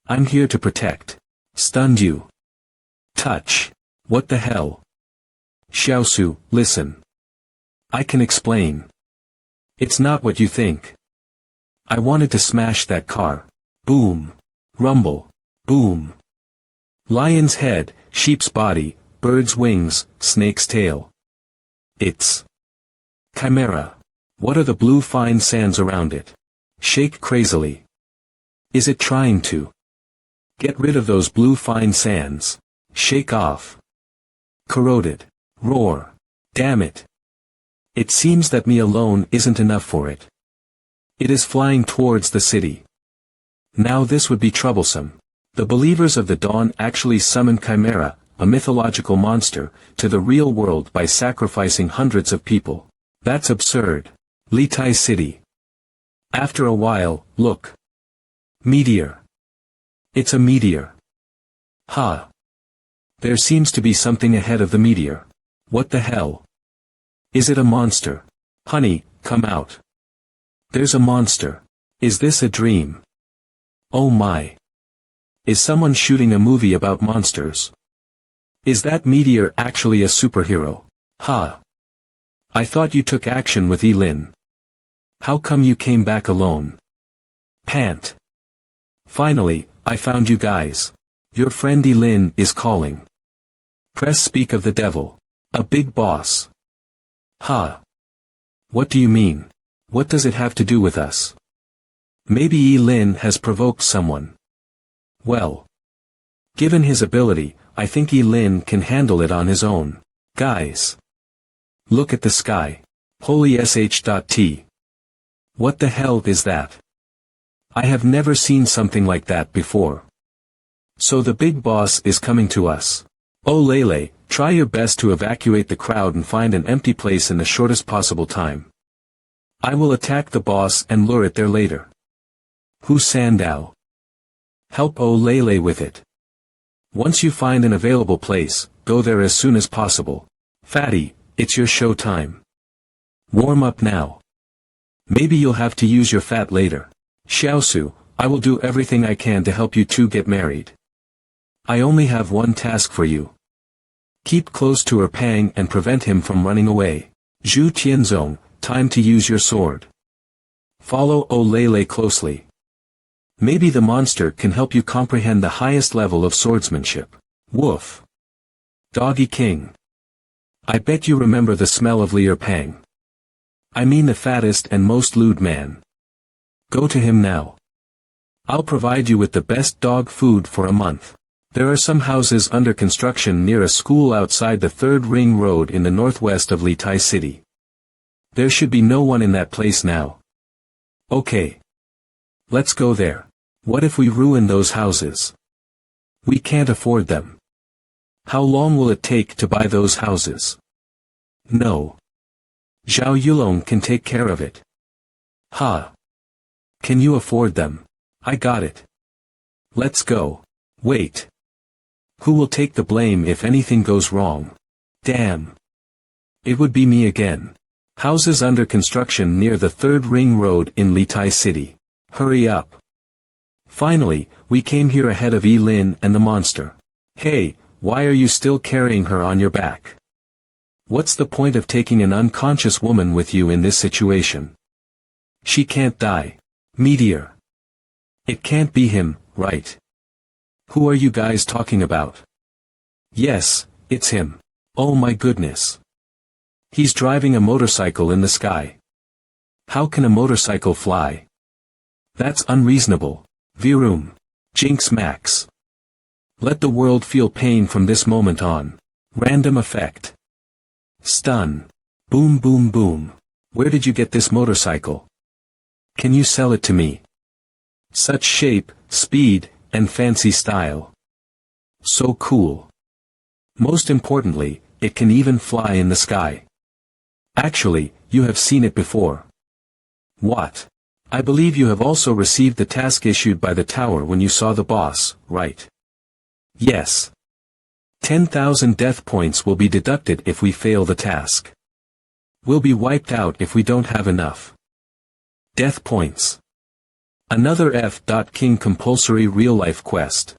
I'm here to protect. Stunned you. Touch. What the hell? Xiaosu, listen. I can explain. It's not what you think. I wanted to smash that car. Boom. Rumble. Boom. Lion's head, sheep's body, bird's wings, snake's tail. It's Chimera. What are the blue fine sands around it? Shake crazily. Is it trying to get rid of those blue fine sands? Shake off. Corroded. Roar. Damn it. It seems that me alone isn't enough for it. It is flying towards the city. Now this would be troublesome. The believers of the dawn actually summon Chimera, a mythological monster, to the real world by sacrificing hundreds of people. That's absurd. Litai City. After a while, look. Meteor. It's a meteor. Ha. There seems to be something ahead of the meteor. What the hell? Is it a monster? Honey, come out. There's a monster. Is this a dream? Oh my. Is someone shooting a movie about monsters? Is that meteor actually a superhero? Ha. I thought you took action with Lin. How come you came back alone? Pant. Finally, I found you guys. Your friend Lin is calling. Press speak of the devil. A big boss. Ha. What do you mean? What does it have to do with us? Maybe Lin has provoked someone. Well. Given his ability, I think Lin can handle it on his own. Guys. Look at the sky. Holy sh.t. What the hell is that? I have never seen something like that before. So the big boss is coming to us. Oh Lele, try your best to evacuate the crowd and find an empty place in the shortest possible time. I will attack the boss and lure it there later. Hu Sandao. Help Oh Lele with it. Once you find an available place, go there as soon as possible. Fatty, it's your show time. Warm up now. Maybe you'll have to use your fat later. Xiaosu, I will do everything I can to help you two get married. I only have one task for you. Keep close to Erpang and prevent him from running away. Zhu Tianzong, time to use your sword. Follow Oh Lele closely. Maybe the monster can help you comprehend the highest level of swordsmanship. Woof. Doggy King. I bet you remember the smell of Li Erpang. I mean the fattest and most lewd man. Go to him now. I'll provide you with the best dog food for a month. There are some houses under construction near a school outside the 3rd Ring Road in the northwest of Litai City. There should be no one in that place now. Okay. Let's go there. What if we ruin those houses? We can't afford them. How long will it take to buy those houses? No. Zhao Yulong can take care of it. Ha. Can you afford them? I got it. Let's go. Wait. Who will take the blame if anything goes wrong? Damn. It would be me again. Houses under construction near the 3rd Ring Road in Litai City. Hurry up. Finally, we came here ahead of Lin and the monster. Hey, why are you still carrying her on your back? What's the point of taking an unconscious woman with you in this situation? She can't die. Meteor. It can't be him, right? Who are you guys talking about? Yes, it's him. Oh my goodness. He's driving a motorcycle in the sky. How can a motorcycle fly? That's unreasonable. Virum. Jinx Max. Let the world feel pain from this moment on. Random effect. Stun. Boom boom boom. Where did you get this motorcycle? Can you sell it to me? Such shape, speed, and fancy style. So cool. Most importantly, it can even fly in the sky. Actually, you have seen it before. What? I believe you have also received the task issued by the tower when you saw the boss, right? Yes. 10,000 death points will be deducted if we fail the task. We'll be wiped out if we don't have enough. Death points. Another F.King compulsory real-life quest.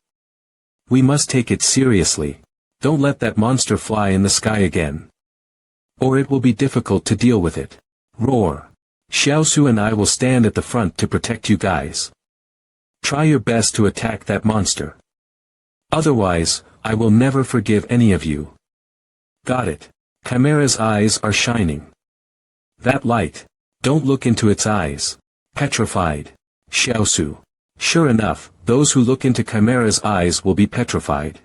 We must take it seriously. Don't let that monster fly in the sky again. Or it will be difficult to deal with it. Roar. Xiaosu and I will stand at the front to protect you guys. Try your best to attack that monster. Otherwise, I will never forgive any of you. Got it. Chimera's eyes are shining. That light. Don't look into its eyes. Petrified. Xiaosu. Sure enough, those who look into Chimera's eyes will be petrified.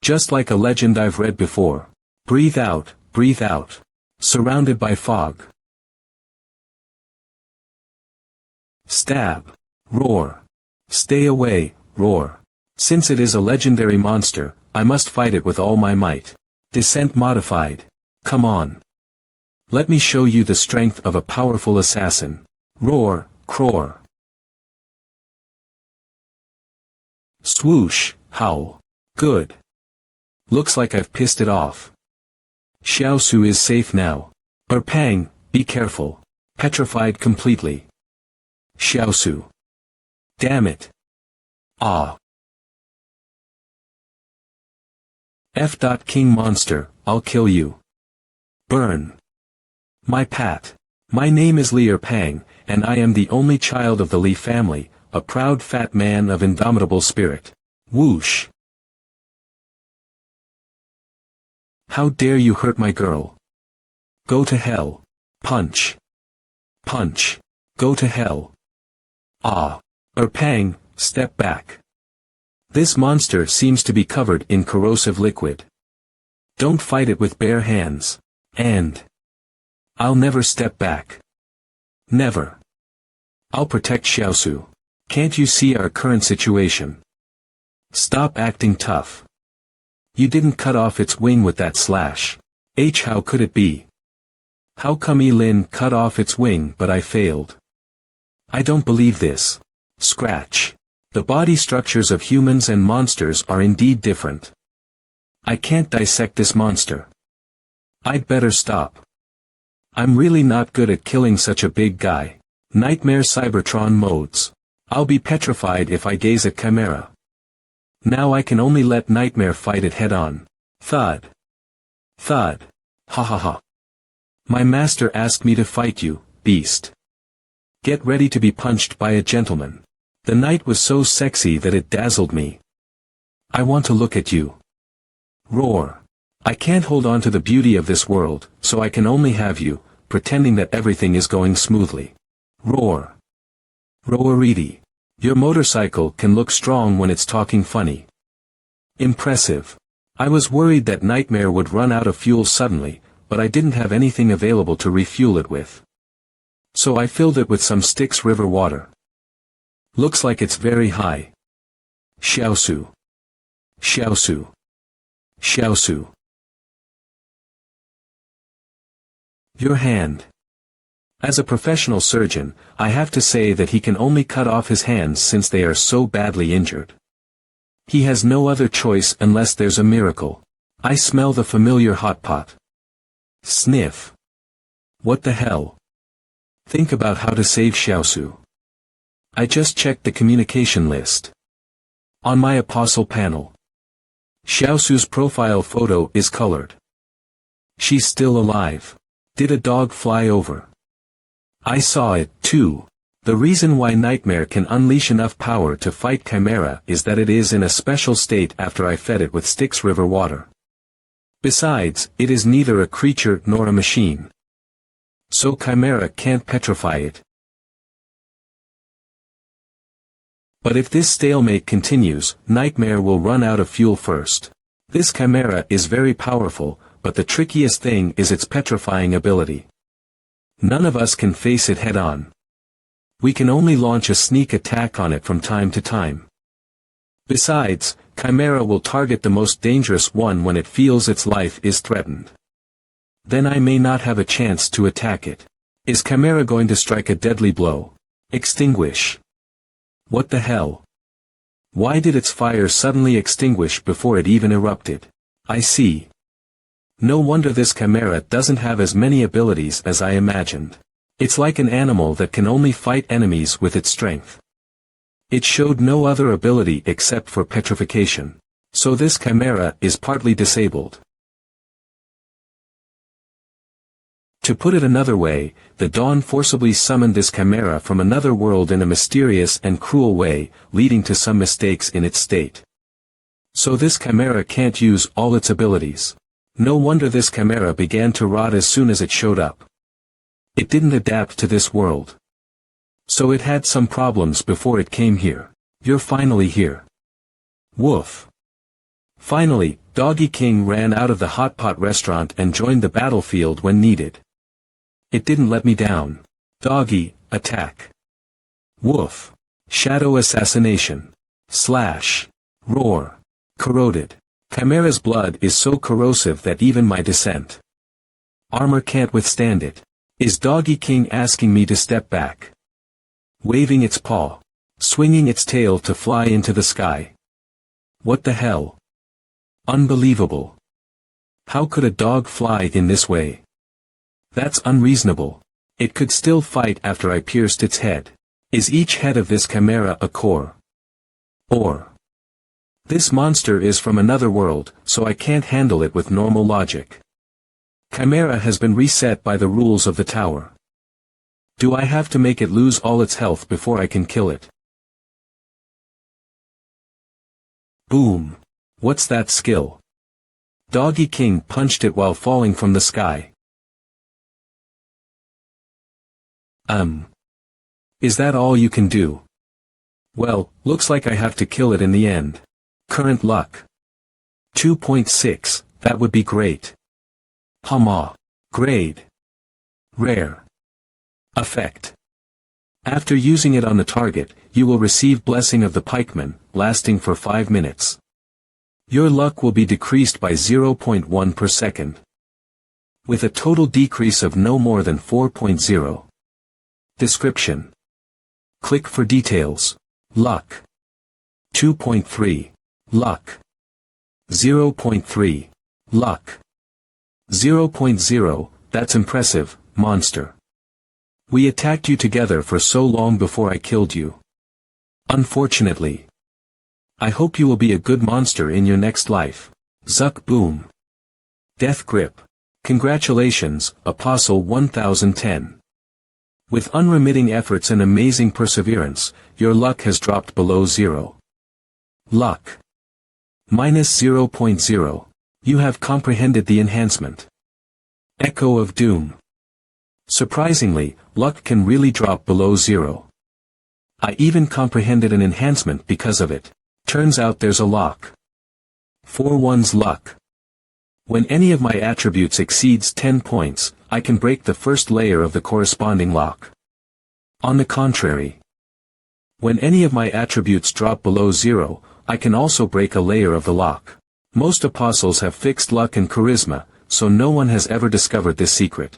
Just like a legend I've read before. Breathe out, breathe out. Surrounded by fog. Stab. Roar. Stay away, roar. Since it is a legendary monster, I must fight it with all my might. Descent modified. Come on. Let me show you the strength of a powerful assassin. Roar, croar. Swoosh, howl. Good. Looks like I've pissed it off. Xiaosu is safe now. Erpang, be careful. Petrified completely. Xiaosu. Damn it. Ah. F.King monster, I'll kill you. Burn. My pat. My name is Li Erpang, and I am the only child of the Li family, a proud fat man of indomitable spirit. Whoosh. How dare you hurt my girl? Go to hell. Punch. Punch. Go to hell. Ah. Erpang, step back. This monster seems to be covered in corrosive liquid. Don't fight it with bare hands. And I'll never step back. Never. I'll protect Xiaosu. Can't you see our current situation? Stop acting tough. You didn't cut off its wing with that slash. How could it be? How come Lin cut off its wing but I failed? I don't believe this. Scratch. The body structures of humans and monsters are indeed different. I can't dissect this monster. I'd better stop. I'm really not good at killing such a big guy. Nightmare Cybertron modes. I'll be petrified if I gaze at Chimera. Now I can only let Nightmare fight it head-on. Thud. Thud. Ha ha ha. My master asked me to fight you, beast. Get ready to be punched by a gentleman. The night was so sexy that it dazzled me. I want to look at you. Roar. I can't hold on to the beauty of this world, so I can only have you, pretending that everything is going smoothly. Roar. Roariti. Your motorcycle can look strong when it's talking funny. Impressive. I was worried that Nightmare would run out of fuel suddenly, but I didn't have anything available to refuel it with. So I filled it with some Styx River water. Looks like it's very high. Xiaosu. Xiaosu. Xiaosu. Your hand. As a professional surgeon, I have to say that he can only cut off his hands since they are so badly injured. He has no other choice unless there's a miracle. I smell the familiar hot pot. Sniff. What the hell? Think about how to save Xiaosu. I just checked the communication list. On my apostle panel. Xiaosu's profile photo is colored. She's still alive. Did a dog fly over? I saw it, too. The reason why Nightmare can unleash enough power to fight Chimera is that it is in a special state after I fed it with Styx River water. Besides, it is neither a creature nor a machine. So Chimera can't petrify it. But if this stalemate continues, Nightmare will run out of fuel first. This Chimera is very powerful, but the trickiest thing is its petrifying ability. None of us can face it head-on. We can only launch a sneak attack on it from time to time. Besides, Chimera will target the most dangerous one when it feels its life is threatened. Then I may not have a chance to attack it. Is Chimera going to strike a deadly blow? Extinguish. What the hell? Why did its fire suddenly extinguish before it even erupted? I see. No wonder this Chimera doesn't have as many abilities as I imagined. It's like an animal that can only fight enemies with its strength. It showed no other ability except for petrification. So this Chimera is partly disabled. To put it another way, the Dawn forcibly summoned this Chimera from another world in a mysterious and cruel way, leading to some mistakes in its state. So this Chimera can't use all its abilities. No wonder this Chimera began to rot as soon as it showed up. It didn't adapt to this world. So it had some problems before it came here. You're finally here. Woof. Finally, Doggy King ran out of the hot pot restaurant and joined the battlefield when needed. It didn't let me down. Doggy, attack. Woof. Shadow assassination. Slash. Roar. Corroded. Chimera's blood is so corrosive that even my descent armor can't withstand it. Is Doggy King asking me to step back? Waving its paw. Swinging its tail to fly into the sky. What the hell? Unbelievable. How could a dog fly in this way? That's unreasonable. It could still fight after I pierced its head. Is each head of this Chimera a core? Or this monster is from another world, so I can't handle it with normal logic. Chimera has been reset by the rules of the tower. Do I have to make it lose all its health before I can kill it? Boom. What's that skill? Doggy King punched it while falling from the sky. Is that all you can do? Well, looks like I have to kill it in the end. Current luck. 2.6, that would be great. Hama. Grade. Rare. Effect. After using it on the target, you will receive Blessing of the Pikeman, lasting for 5 minutes. Your luck will be decreased by 0.1 per second. With a total decrease of no more than 4.0. Description. Click for details. Luck. 2.3. Luck. 0.3. Luck. 0.0, that's impressive, monster. We attacked you together for so long before I killed you. Unfortunately. I hope you will be a good monster in your next life. Zuck boom. Death grip. Congratulations, Apostle 1010. With unremitting efforts and amazing perseverance, your luck has dropped below 0. Luck. Minus 0.0. You have comprehended the enhancement. Echo of Doom. Surprisingly, luck can really drop below 0. I even comprehended an enhancement because of it. Turns out there's a lock. For one's luck. When any of my attributes exceeds 10 points, I can break the first layer of the corresponding lock. On the contrary, when any of my attributes drop below 0, I can also break a layer of the lock. Most apostles have fixed luck and charisma, so no one has ever discovered this secret.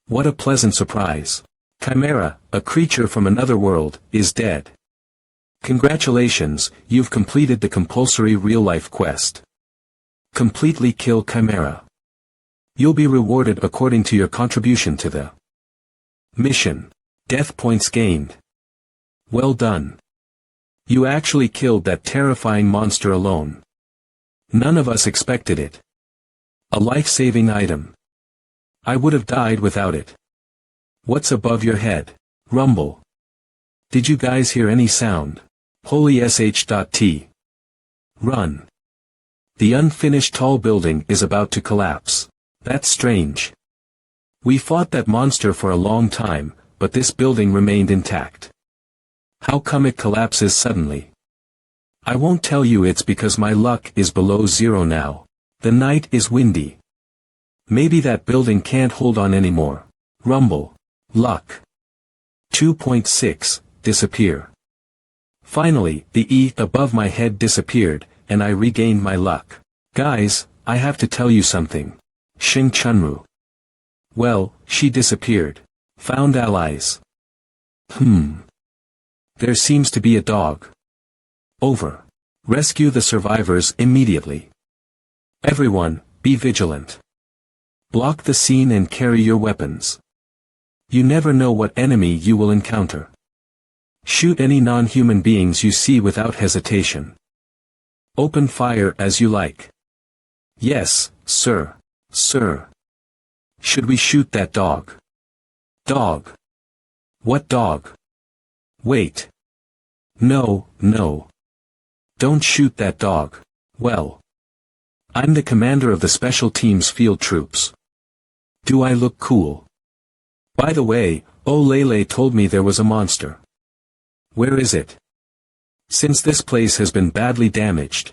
What a pleasant surprise. Chimera, a creature from another world, is dead. Congratulations, you've completed the compulsory real-life quest. Completely kill Chimera. You'll be rewarded according to your contribution to the mission. Death points gained. Well done. You actually killed that terrifying monster alone. None of us expected it. A life-saving item. I would have died without it. What's above your head? Rumble. Did you guys hear any sound? Holy sh.t. Run. The unfinished tall building is about to collapse. That's strange. We fought that monster for a long time, but this building remained intact. How come it collapses suddenly? I won't tell you, it's because my luck is below zero now. The night is windy. Maybe that building can't hold on anymore. Rumble. Luck. 2.6, disappear. Finally, the E above my head disappeared, and I regained my luck. Guys, I have to tell you something. Xing Chunru. Well, she disappeared. Found allies. There seems to be a dog. Over. Rescue the survivors immediately. Everyone, be vigilant. Block the scene and carry your weapons. You never know what enemy you will encounter. Shoot any non-human beings you see without hesitation. Open fire as you like. Yes, sir. Sir. Should we shoot that dog? Dog. What dog? Wait. No, no. Don't shoot that dog. Well. I'm the commander of the Special Teams Field Troops. Do I look cool? By the way, Lele told me there was a monster. Where is it? Since this place has been badly damaged.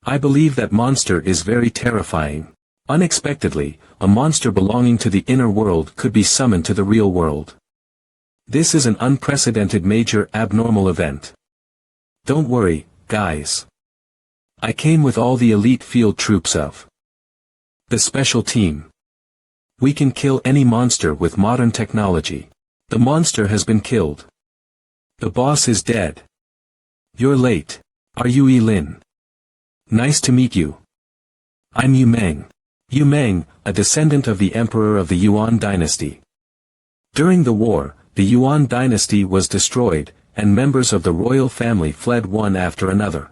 I believe that monster is very terrifying. Unexpectedly, a monster belonging to the inner world could be summoned to the real world. This is an unprecedented major abnormal event. Don't worry, guys. I came with all the elite field troops of the special team. We can kill any monster with modern technology. The monster has been killed. The boss is dead. You're late. Are you Lin? Nice to meet you. I'm Yu Meng. Yu Meng, a descendant of the emperor of the Yuan dynasty. During the war, the Yuan dynasty was destroyed, and members of the royal family fled one after another.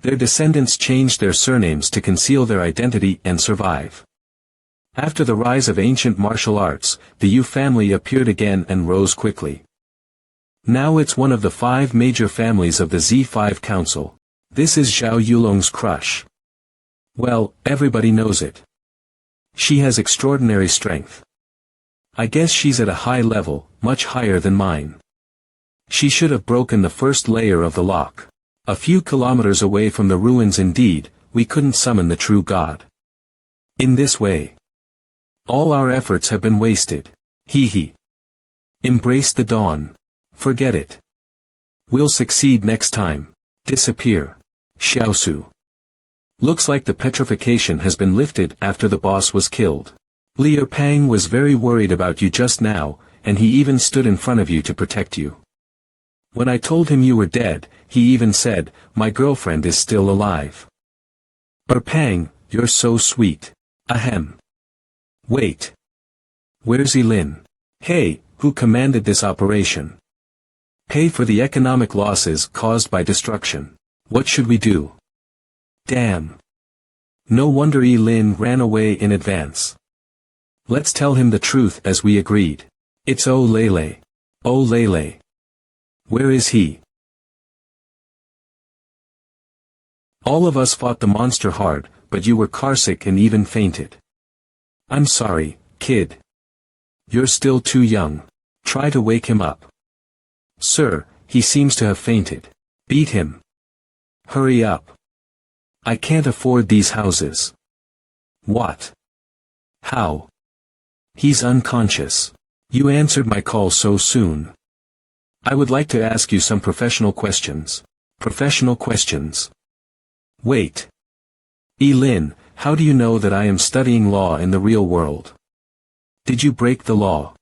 Their descendants changed their surnames to conceal their identity and survive. After the rise of ancient martial arts, the Yu family appeared again and rose quickly. Now it's one of the 5 major families of the Z5 Council. This is Zhao Yulong's crush. Well, everybody knows it. She has extraordinary strength. I guess she's at a high level, much higher than mine. She should have broken the first layer of the lock. A few kilometers away from the ruins indeed, we couldn't summon the true god. In this way, all our efforts have been wasted. Hee hee. Embrace the dawn. Forget it. We'll succeed next time. Disappear. Xiaosu. Looks like the petrification has been lifted after the boss was killed. Liu Pang was very worried about you just now, and he even stood in front of you to protect you. When I told him you were dead, he even said, my girlfriend is still alive. Pang, you're so sweet. Ahem. Wait. Where's Lin? Hey, who commanded this operation? Pay for the economic losses caused by destruction. What should we do? Damn. No wonder Lin ran away in advance. Let's tell him the truth as we agreed. It's Lele. Lele. Where is he? All of us fought the monster hard, but you were carsick and even fainted. I'm sorry, kid. You're still too young. Try to wake him up. Sir, he seems to have fainted. Beat him. Hurry up. I can't afford these houses. What? How? He's unconscious. You answered my call so soon. I would like to ask you some professional questions. Professional questions. Wait. Lin, how do you know that I am studying law in the real world? Did you break the law?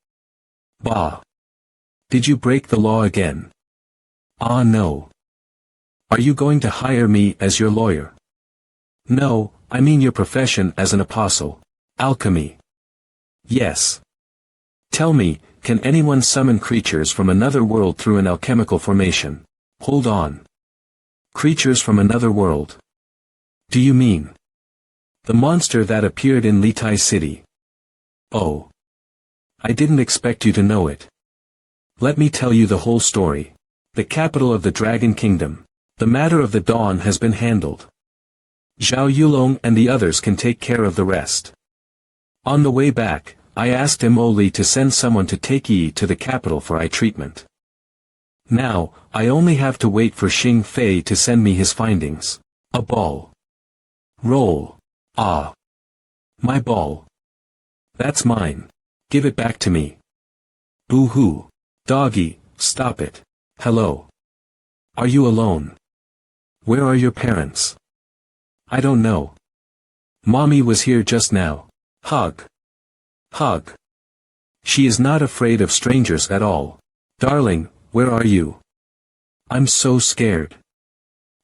Bah. Did you break the law again? Ah no. Are you going to hire me as your lawyer? No, I mean your profession as an apostle. Alchemy. Yes. Tell me, can anyone summon creatures from another world through an alchemical formation? Hold on. Creatures from another world. Do you mean the monster that appeared in Litai City? Oh. I didn't expect you to know it. Let me tell you the whole story. The capital of the Dragon Kingdom. The matter of the dawn has been handled. Zhao Yulong and the others can take care of the rest. On the way back, I asked Mo Li to send someone to take Yi to the capital for eye treatment. Now, I only have to wait for Xing Fei to send me his findings. A ball. Roll. Ah. My ball. That's mine. Give it back to me. Boo-hoo. Doggy, stop it. Hello. Are you alone? Where are your parents? I don't know. Mommy was here just now. Hug. Hug. She is not afraid of strangers at all. Darling, where are you? I'm so scared.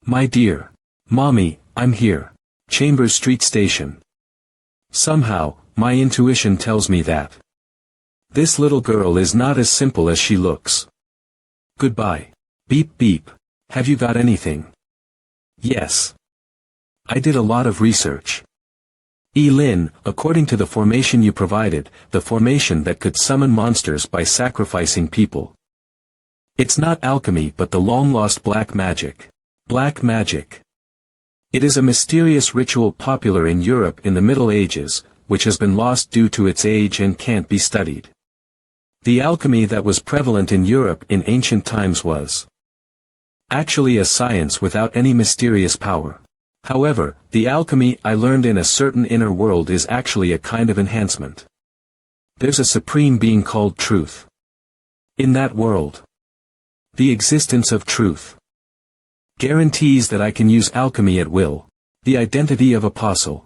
My dear. Mommy, I'm here. Chambers Street Station. Somehow, my intuition tells me that this little girl is not as simple as she looks. Goodbye. Beep beep. Have you got anything? Yes. I did a lot of research. Lin, according to the formation you provided, the formation that could summon monsters by sacrificing people. It's not alchemy but the long-lost black magic. Black magic. It is a mysterious ritual popular in Europe in the Middle Ages, which has been lost due to its age and can't be studied. The alchemy that was prevalent in Europe in ancient times was actually a science without any mysterious power. However, the alchemy I learned in a certain inner world is actually a kind of enhancement. There's a supreme being called truth. In that world, the existence of truth guarantees that I can use alchemy at will. The identity of apostle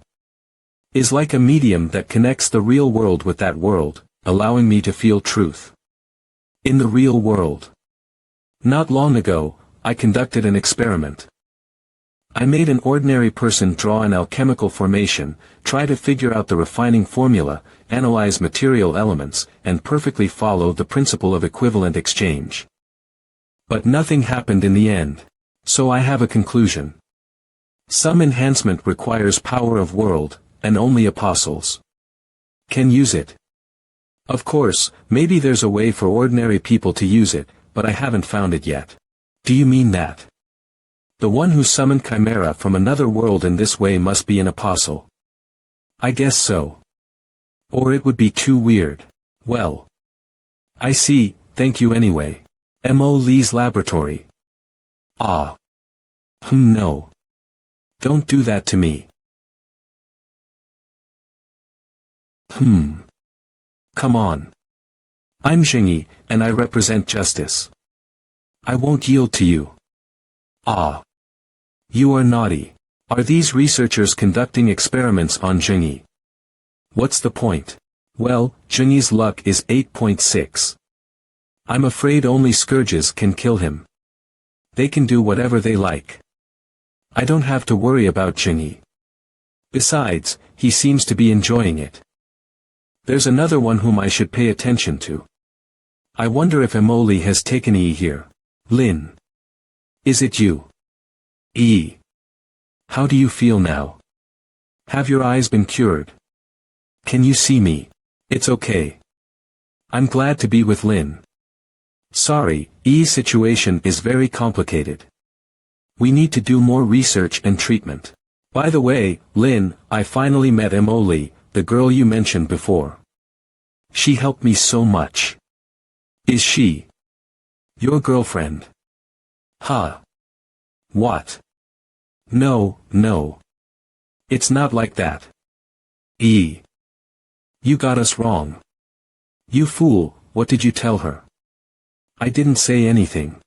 is like a medium that connects the real world with that world, allowing me to feel truth. In the real world. Not long ago, I conducted an experiment. I made an ordinary person draw an alchemical formation, try to figure out the refining formula, analyze material elements, and perfectly follow the principle of equivalent exchange. But nothing happened in the end. So I have a conclusion. Some enhancement requires power of world, and only apostles can use it. Of course, maybe there's a way for ordinary people to use it, but I haven't found it yet. Do you mean that the one who summoned Chimera from another world in this way must be an apostle? I guess so. Or it would be too weird. Well. I see, thank you anyway. Mo Li's laboratory. Ah. No. Don't do that to me. Come on. I'm Jingyi, and I represent justice. I won't yield to you. Ah. You are naughty. Are these researchers conducting experiments on Jingyi? What's the point? Well, Jingyi's luck is 8.6. I'm afraid only scourges can kill him. They can do whatever they like. I don't have to worry about Jingyi. Besides, he seems to be enjoying it. There's another one whom I should pay attention to. I wonder if Mo Li has taken Yi here. Lin. Is it you? Yi. How do you feel now? Have your eyes been cured? Can you see me? It's okay. I'm glad to be with Lin. Sorry, Yi's situation is very complicated. We need to do more research and treatment. By the way, Lin, I finally met Mo Li, the girl you mentioned before. She helped me so much. Is she your girlfriend? Huh? What? No. It's not like that. Yi. You got us wrong. You fool, what did you tell her? I didn't say anything.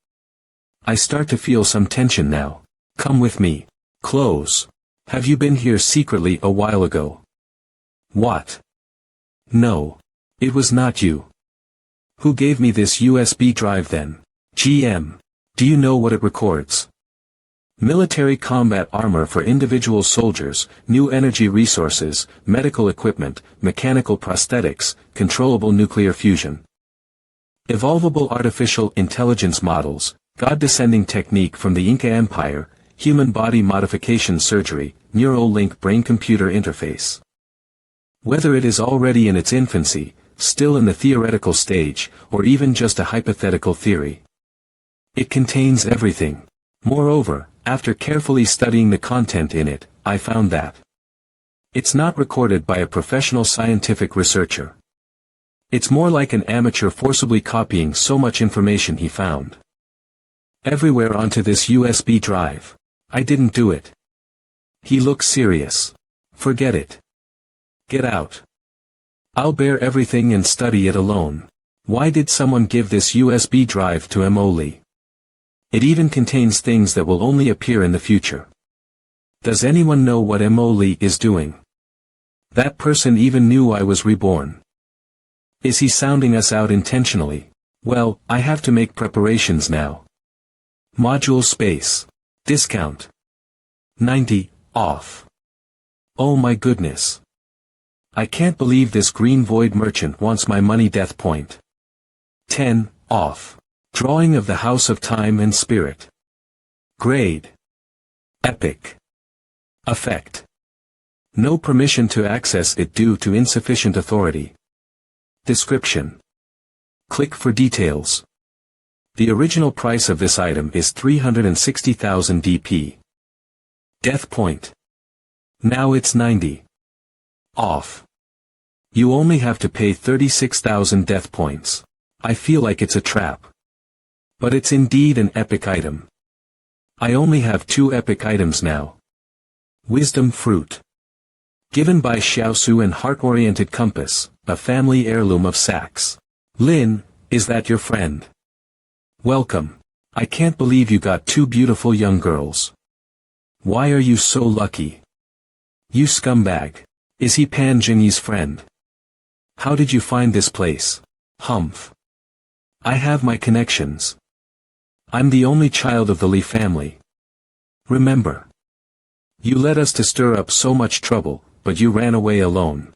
I start to feel some tension now. Come with me. Close. Have you been here secretly a while ago? What? No. It was not you. Who gave me this USB drive then? GM. Do you know what it records? Military combat armor for individual soldiers, new energy resources, medical equipment, mechanical prosthetics, controllable nuclear fusion. Evolvable artificial intelligence models, God-descending technique from the Inca Empire, human body modification surgery, neural link brain-computer interface. Whether it is already in its infancy, still in the theoretical stage, or even just a hypothetical theory, it contains everything. Moreover, after carefully studying the content in it, I found that it's not recorded by a professional scientific researcher. It's more like an amateur forcibly copying so much information he found everywhere onto this USB drive. I didn't do it. He looks serious. Forget it. Get out. I'll bear everything and study it alone. Why did someone give this USB drive to Emily? It even contains things that will only appear in the future. Does anyone know what Emily is doing? That person even knew I was reborn. Is he sounding us out intentionally? Well, I have to make preparations now. Module space. Discount. 90 off. Oh my goodness. I can't believe this green void merchant wants my money. Death point. 10 off. Drawing of the House of Time and Spirit. Grade. Epic. Effect. No permission to access it due to insufficient authority. Description. Click for details. The original price of this item is 360,000 DP. Death point. Now it's 90 off. You only have to pay 36,000 death points. I feel like it's a trap. But it's indeed an epic item. I only have 2 epic items now. Wisdom Fruit. Given by Xiaosu and Heart-Oriented Compass, a family heirloom of Sachs. Lin, is that your friend? Welcome. I can't believe you got 2 beautiful young girls. Why are you so lucky? You scumbag. Is he Pan Jingyi's friend? How did you find this place? Humph. I have my connections. I'm the only child of the Li family. Remember. You led us to stir up so much trouble, but you ran away alone.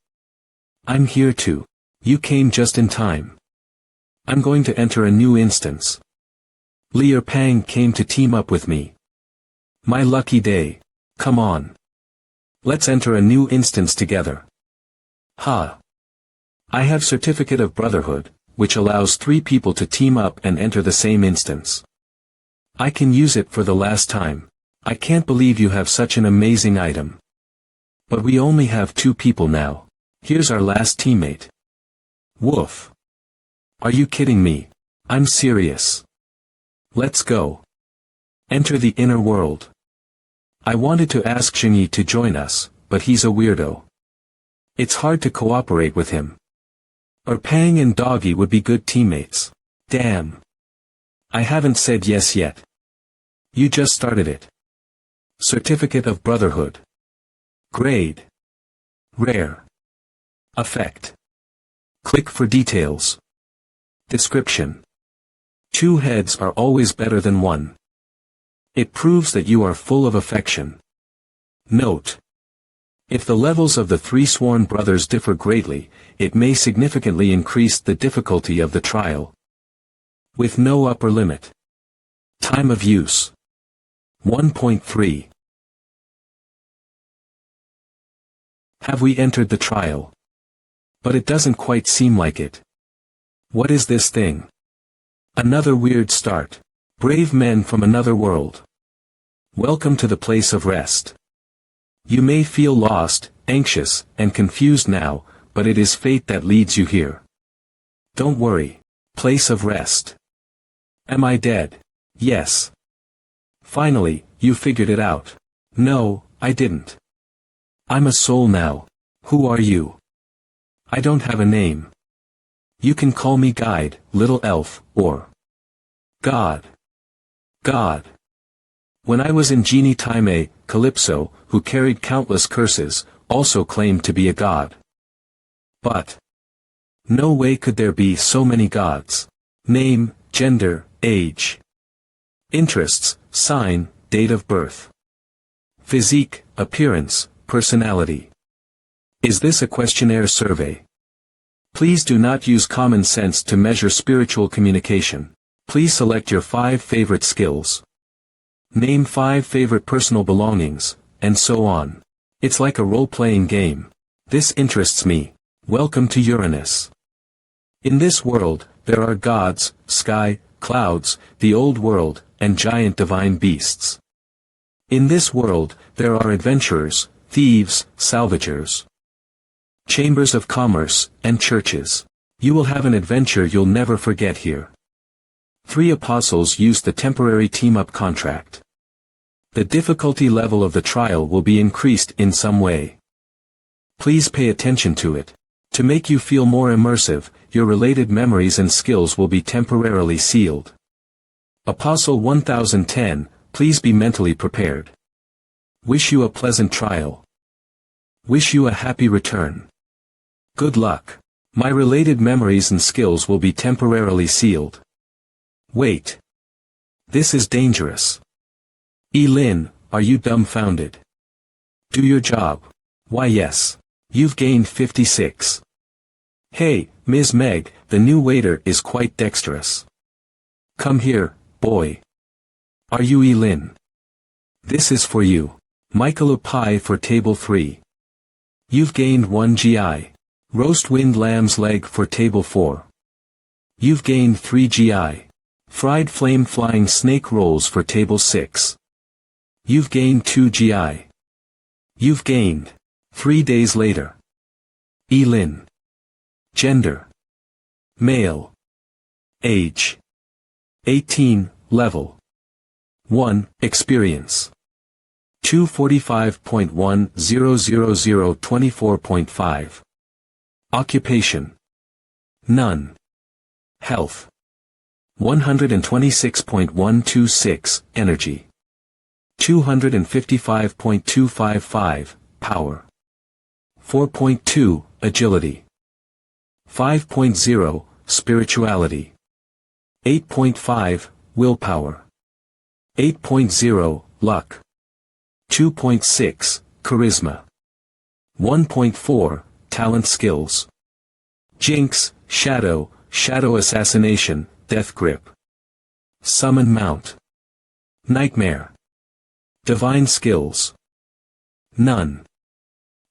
I'm here too. You came just in time. I'm going to enter a new instance. Li Pang came to team up with me. My lucky day. Come on. Let's enter a new instance together. Ha. I have Certificate of Brotherhood, which allows 3 people to team up and enter the same instance. I can use it for the last time. I can't believe you have such an amazing item. But we only have 2 people now. Here's our last teammate. Woof. Are you kidding me? I'm serious. Let's go. Enter the inner world. I wanted to ask Xingyi to join us, but he's a weirdo. It's hard to cooperate with him. Pang and Doggy would be good teammates. Damn. I haven't said yes yet. You just started it. Certificate of Brotherhood. Grade. Rare. Effect. Click for details. Description. 2 heads are always better than 1. It proves that you are full of affection. Note. If the levels of the 3 sworn brothers differ greatly, it may significantly increase the difficulty of the trial. With no upper limit. Time of use. 1.3. Have we entered the trial? But it doesn't quite seem like it. What is this thing? Another weird start. Brave men from another world. Welcome to the place of rest. You may feel lost, anxious, and confused now, but it is fate that leads you here. Don't worry. Place of rest. Am I dead? Yes. Finally, you figured it out. No, I didn't. I'm a soul now. Who are you? I don't have a name. You can call me Guide, Little Elf, or God. God. When I was in Genie Time, Calypso, who carried countless curses, also claimed to be a god. But no way could there be so many gods. Name, gender, age. Interests, sign, date of birth. Physique, appearance, personality. Is this a questionnaire survey? Please do not use common sense to measure spiritual communication. Please select your 5 favorite skills. Name 5 favorite personal belongings, and so on. It's like a role-playing game. This interests me. Welcome to Uranus. In this world, there are gods, sky, clouds, the old world, and giant divine beasts. In this world, there are adventurers, thieves, salvagers, chambers of commerce, and churches. You will have an adventure you'll never forget here. 3 apostles used the temporary team-up contract. The difficulty level of the trial will be increased in some way. Please pay attention to it. To make you feel more immersive, your related memories and skills will be temporarily sealed. Apostle 1010, please be mentally prepared. Wish you a pleasant trial. Wish you a happy return. Good luck. My related memories and skills will be temporarily sealed. Wait. This is dangerous. Lin, are you dumbfounded? Do your job. Why yes. You've gained 56. Hey, Ms. Meg, the new waiter is quite dexterous. Come here, boy. Are you Lin? This is for you. Michael pie for table 3. You've gained 1 GI. Roast wind lamb's leg for table 4. You've gained 3 GI. Fried flame flying snake rolls for table 6. You've gained 2 GI. You've gained. 3 days later. Lin. Gender. Male. Age. 18, level. 1, experience. 245.100024.5. Occupation. None. Health. 126.126, energy. 255.255, power. 4.2, agility. 5.0, spirituality. 8.5, willpower. 8.0, luck. 2.6, charisma. 1.4, talent skills. Jinx, shadow, shadow assassination, death grip. Summon mount. Nightmare. Divine skills. None.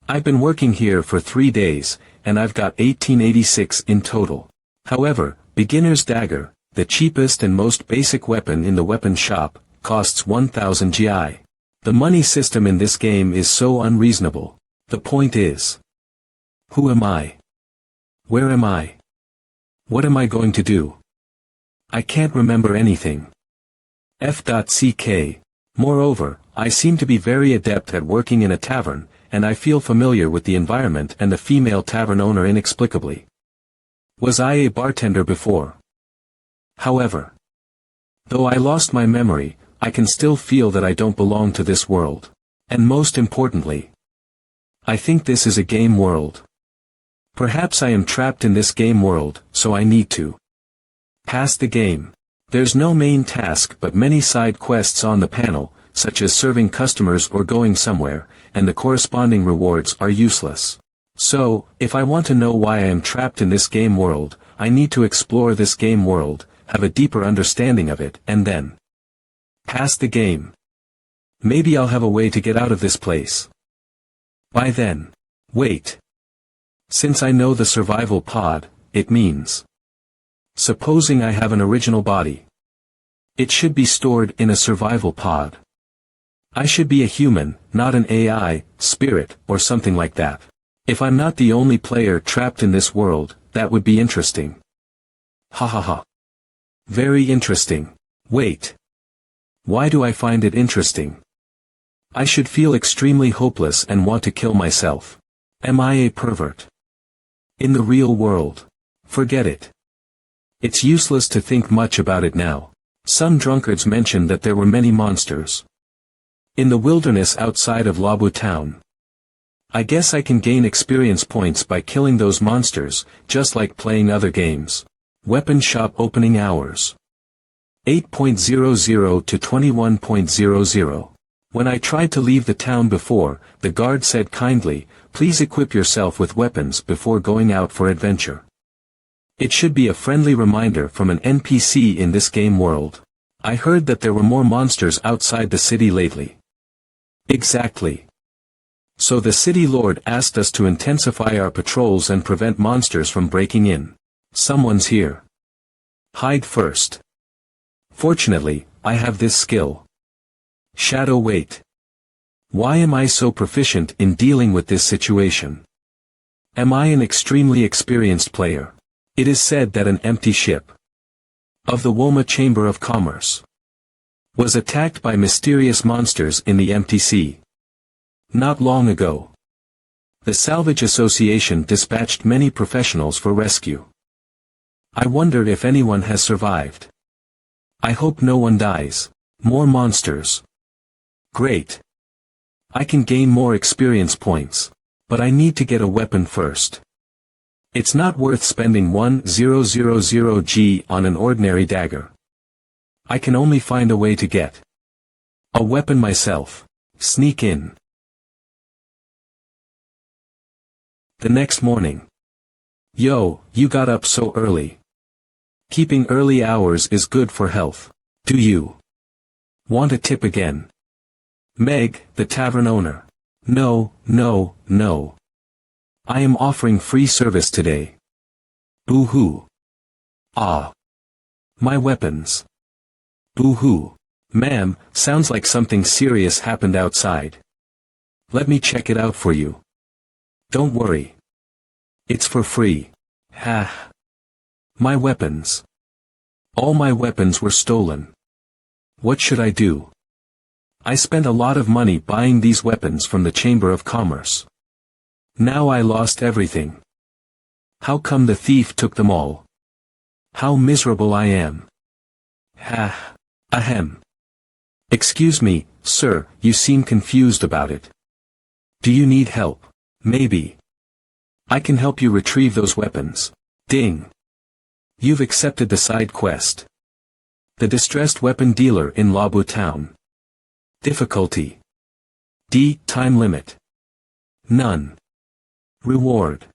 I've been working here for 3 days, and I've got 1886 in total. However, beginner's dagger, the cheapest and most basic weapon in the weapon shop, costs 1000 GI. The money system in this game is so unreasonable. The point is, who am I? Where am I? What am I going to do? I can't remember anything. F.ck. Moreover, I seem to be very adept at working in a tavern, and I feel familiar with the environment and the female tavern owner inexplicably. Was I a bartender before? However, though I lost my memory, I can still feel that I don't belong to this world. And most importantly, I think this is a game world. Perhaps I am trapped in this game world, so I need to pass the game. There's no main task but many side quests on the panel, such as serving customers or going somewhere, and the corresponding rewards are useless. So, if I want to know why I am trapped in this game world, I need to explore this game world, have a deeper understanding of it, and then pass the game. Maybe I'll have a way to get out of this place. By then. Wait. Since I know the survival pod, it means, supposing I have an original body, it should be stored in a survival pod. I should be a human, not an AI, spirit, or something like that. If I'm not the only player trapped in this world, that would be interesting. Ha ha ha. Very interesting. Wait. Why do I find it interesting? I should feel extremely hopeless and want to kill myself. Am I a pervert? In the real world. Forget it. It's useless to think much about it now. Some drunkards mentioned that there were many monsters in the wilderness outside of Labu town. I guess I can gain experience points by killing those monsters, just like playing other games. Weapon shop opening hours. 8.00 to 21.00. When I tried to leave the town before, the guard said kindly, please equip yourself with weapons before going out for adventure. It should be a friendly reminder from an NPC in this game world. I heard that there were more monsters outside the city lately. Exactly. So the city lord asked us to intensify our patrols and prevent monsters from breaking in. Someone's here. Hide first. Fortunately, I have this skill. Shadow wait. Why am I so proficient in dealing with this situation? Am I an extremely experienced player? It is said that an empty ship of the Woma Chamber of Commerce was attacked by mysterious monsters in the empty sea. Not long ago, the Salvage Association dispatched many professionals for rescue. I wonder if anyone has survived. I hope no one dies. More monsters. Great. I can gain more experience points, but I need to get a weapon first. It's not worth spending 1000 G on an ordinary dagger. I can only find a way to get a weapon myself. Sneak in. The next morning. Yo, you got up so early. Keeping early hours is good for health. Do you want a tip again? Meg, the tavern owner. No, no, no. I am offering free service today. Boo-hoo. Ah. My weapons. Boo-hoo. Ma'am, sounds like something serious happened outside. Let me check it out for you. Don't worry. It's for free. Ha. My weapons. All my weapons were stolen. What should I do? I spent a lot of money buying these weapons from the Chamber of Commerce. Now I lost everything. How come the thief took them all? How miserable I am. Ha. Ahem. Excuse me, sir, you seem confused about it. Do you need help? Maybe. I can help you retrieve those weapons. Ding. You've accepted the side quest. The distressed weapon dealer in Labu Town. Difficulty. D. Time limit. None. Reward.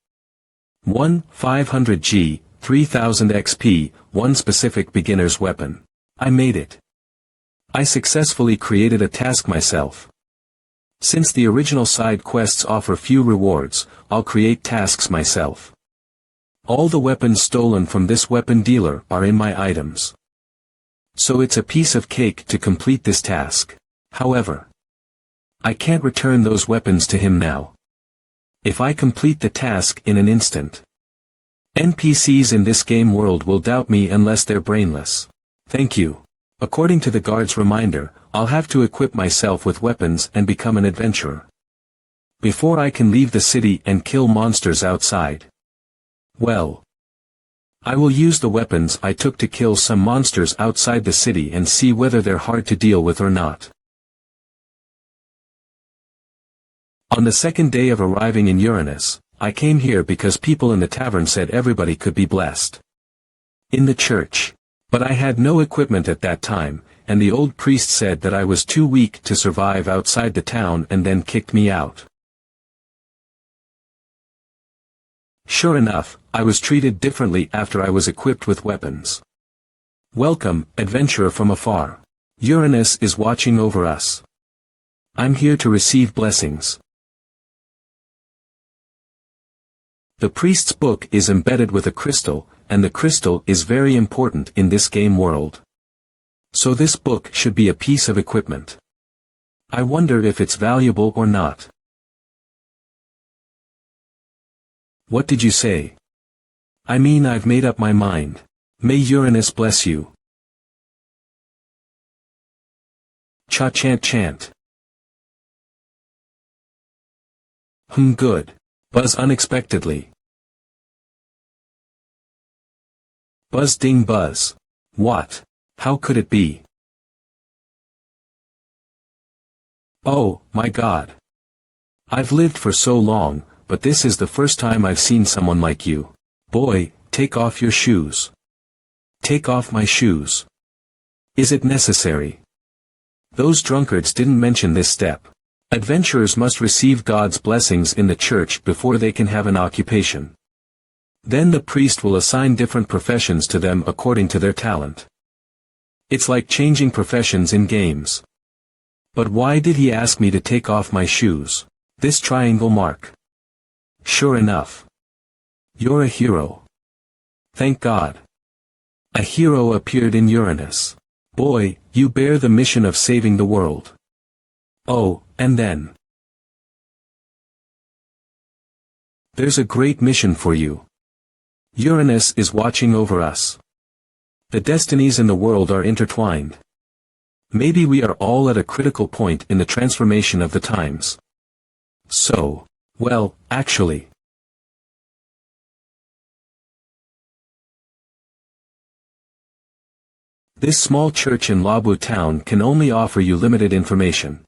500 G, 3000 XP, one specific beginner's weapon. I made it. I successfully created a task myself. Since the original side quests offer few rewards, I'll create tasks myself. All the weapons stolen from this weapon dealer are in my items. So it's a piece of cake to complete this task. However, I can't return those weapons to him now. If I complete the task in an instant, NPCs in this game world will doubt me unless they're brainless. Thank you. According to the guard's reminder, I'll have to equip myself with weapons and become an adventurer. Before I can leave the city and kill monsters outside. Well, I will use the weapons I took to kill some monsters outside the city and see whether they're hard to deal with or not. On the second day of arriving in Uranus, I came here because people in the tavern said everybody could be blessed in the church. But I had no equipment at that time, and the old priest said that I was too weak to survive outside the town and then kicked me out. Sure enough, I was treated differently after I was equipped with weapons. Welcome, adventurer from afar. Uranus is watching over us. I'm here to receive blessings. The priest's book is embedded with a crystal, and the crystal is very important in this game world. So this book should be a piece of equipment. I wonder if it's valuable or not. What did you say? I mean, I've made up my mind. May Uranus bless you. Cha chant chant. Good. Buzz unexpectedly. Buzz ding buzz. What? How could it be? Oh, my God. I've lived for so long, but this is the first time I've seen someone like you. Boy, take off your shoes. Take off my shoes. Is it necessary? Those drunkards didn't mention this step. Adventurers must receive God's blessings in the church before they can have an occupation. Then the priest will assign different professions to them according to their talent. It's like changing professions in games. But why did he ask me to take off my shoes? This triangle mark. Sure enough. You're a hero. Thank God. A hero appeared in Uranus. Boy, you bear the mission of saving the world. Oh, and then. There's a great mission for you. Uranus is watching over us. The destinies in the world are intertwined. Maybe we are all at a critical point in the transformation of the times. So, well, actually. This small church in Labu town can only offer you limited information.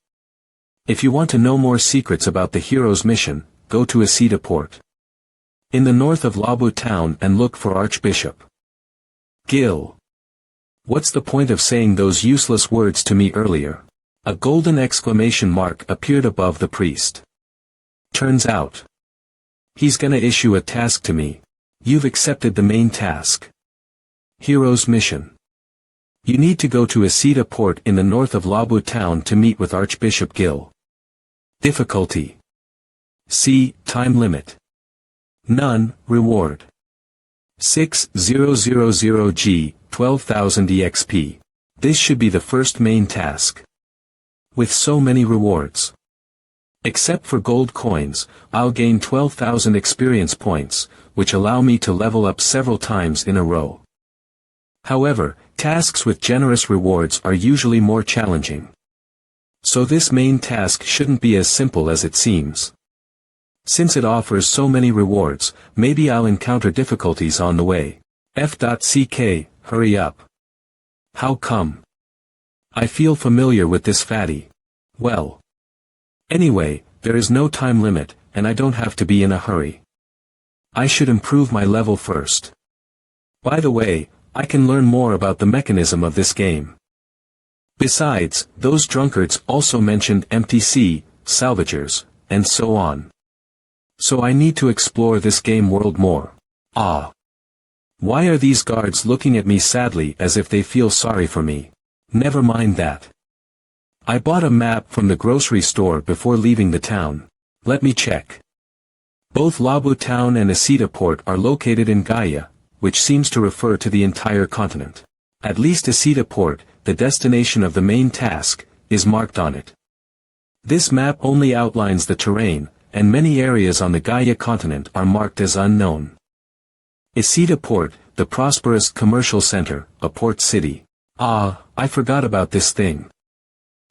If you want to know more secrets about the hero's mission, go to Asita Port. In the north of Labu town and look for Archbishop Gil. What's the point of saying those useless words to me earlier? A golden exclamation mark appeared above the priest. Turns out. He's gonna issue a task to me. You've accepted the main task. Hero's mission. You need to go to Asita Port in the north of Labu town to meet with Archbishop Gil. Difficulty. C. Time limit. None. Reward. 6000G, 12,000 EXP. This should be the first main task. With so many rewards. Except for gold coins, I'll gain 12,000 experience points, which allow me to level up several times in a row. However, tasks with generous rewards are usually more challenging. So this main task shouldn't be as simple as it seems. Since it offers so many rewards, maybe I'll encounter difficulties on the way. F.CK, hurry up. How come? I feel familiar with this fatty. Well. Anyway, there is no time limit, and I don't have to be in a hurry. I should improve my level first. By the way, I can learn more about the mechanism of this game. Besides, those drunkards also mentioned MTC, salvagers, and so on. So I need to explore this game world more. Ah. Why are these guards looking at me sadly as if they feel sorry for me? Never mind that. I bought a map from the grocery store before leaving the town. Let me check. Both Labu town and Asita Port are located in Gaia, which seems to refer to the entire continent. At least Asita Port, the destination of the main task, is marked on it. This map only outlines the terrain, and many areas on the Gaia continent are marked as unknown. Asita Port, the prosperous commercial center, a port city. Ah, I forgot about this thing.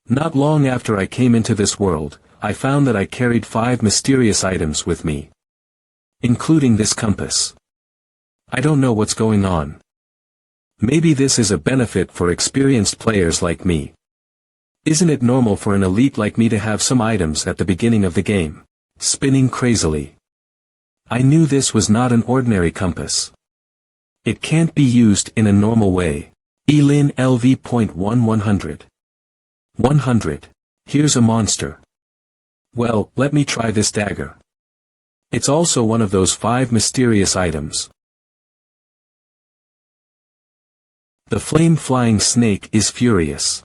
Not long after I came into this world, I found that I carried 5 mysterious items with me. Including this compass. I don't know what's going on. Maybe this is a benefit for experienced players like me. Isn't it normal for an elite like me to have some items at the beginning of the game? Spinning crazily. I knew this was not an ordinary compass. It can't be used in a normal way. Elin LV.1 100. Here's a monster. Well, let me try this dagger. It's also one of those 5 mysterious items. The flame-flying snake is furious.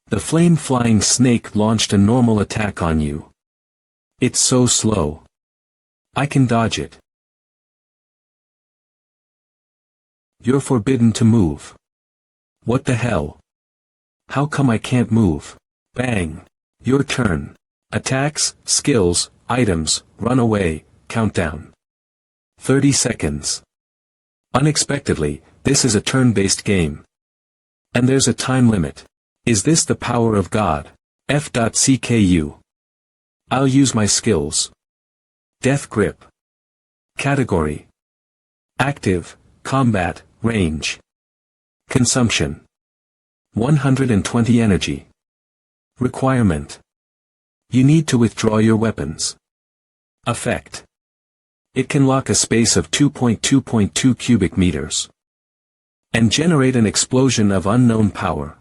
The flame-flying snake launched a normal attack on you. It's so slow. I can dodge it. You're forbidden to move. What the hell? How come I can't move? Bang. Your turn. Attacks, skills, items, run away, countdown. 30 seconds. Unexpectedly, this is a turn-based game. And there's a time limit. Is this the power of God? F.CKU. I'll use my skills. Death Grip. Category. Active, Combat, Range. Consumption. 120 energy. Requirement. You need to withdraw your weapons. Effect. It can lock a space of 2.2.2 cubic meters. And generate an explosion of unknown power.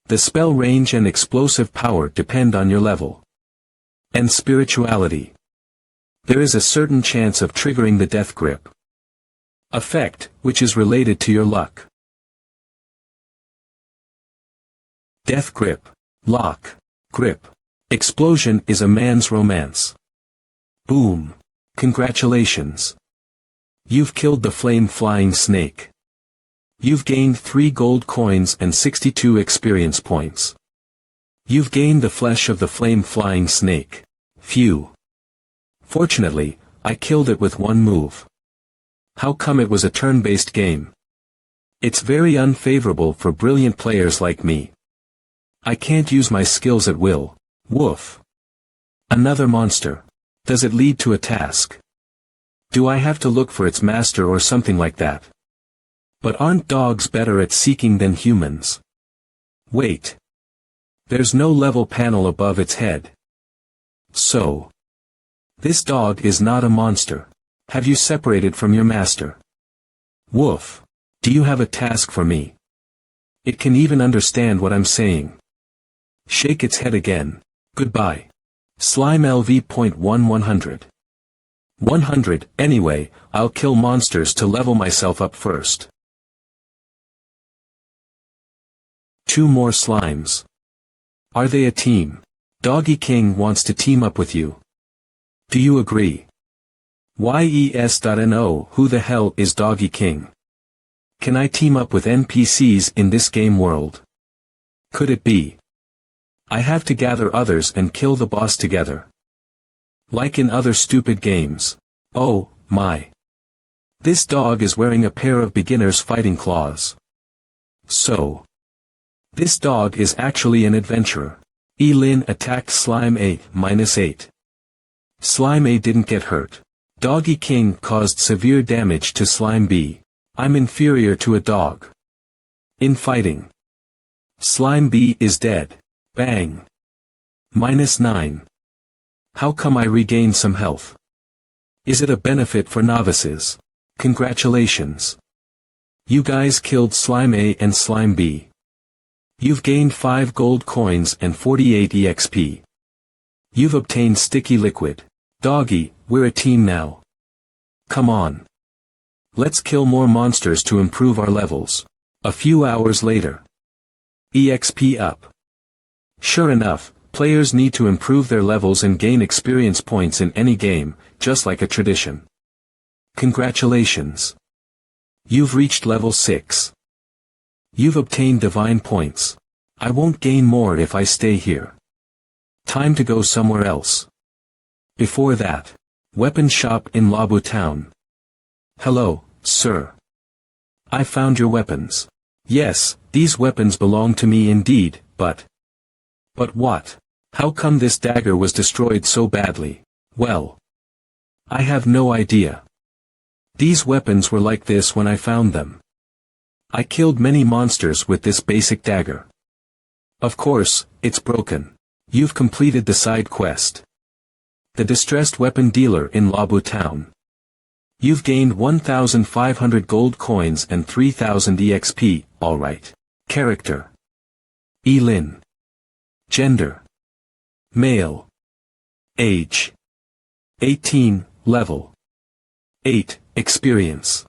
The spell range and explosive power depend on your level. And spirituality. There is a certain chance of triggering the Death Grip. Effect, which is related to your luck. Death Grip. Lock. Grip. Explosion is a man's romance. Boom. Congratulations. You've killed the flame-flying snake. You've gained 3 gold coins and 62 experience points. You've gained the flesh of the flame-flying snake. Phew. Fortunately, I killed it with one move. How come it was a turn-based game? It's very unfavorable for brilliant players like me. I can't use my skills at will. Woof. Another monster. Does it lead to a task? Do I have to look for its master or something like that? But aren't dogs better at seeking than humans? Wait. There's no level panel above its head. So. This dog is not a monster. Have you separated from your master? Woof. Do you have a task for me? It can even understand what I'm saying. Shake its head again. Goodbye. Slime LV.1 100. Anyway, I'll kill monsters to level myself up first. 2 more slimes. Are they a team? Doggy King wants to team up with you. Do you agree? YES.NO. Who the hell is Doggy King? Can I team up with NPCs in this game world? Could it be? I have to gather others and kill the boss together. Like in other stupid games. Oh, my. This dog is wearing a pair of beginner's fighting claws. So. This dog is actually an adventurer. Elin attacked Slime A, -8. Slime A didn't get hurt. Doggy King caused severe damage to Slime B. I'm inferior to a dog. In fighting. Slime B is dead. Bang. -9. How come I regained some health? Is it a benefit for novices? Congratulations. You guys killed Slime A and Slime B. You've gained 5 gold coins and 48 EXP. You've obtained sticky liquid. Doggy, we're a team now. Come on. Let's kill more monsters to improve our levels. A few hours later. EXP up. Sure enough, players need to improve their levels and gain experience points in any game, just like a tradition. Congratulations. You've reached level 6. You've obtained divine points. I won't gain more if I stay here. Time to go somewhere else. Before that. Weapon shop in Labu Town. Hello, sir. I found your weapons. Yes, these weapons belong to me indeed, but... But what? How come this dagger was destroyed so badly? Well... I have no idea. These weapons were like this when I found them. I killed many monsters with this basic dagger. Of course, it's broken. You've completed the side quest. The distressed weapon dealer in Labu Town. You've gained 1,500 gold coins and 3,000 EXP, alright. Character. Elin. Gender. Male. Age. 18, level. 8, experience.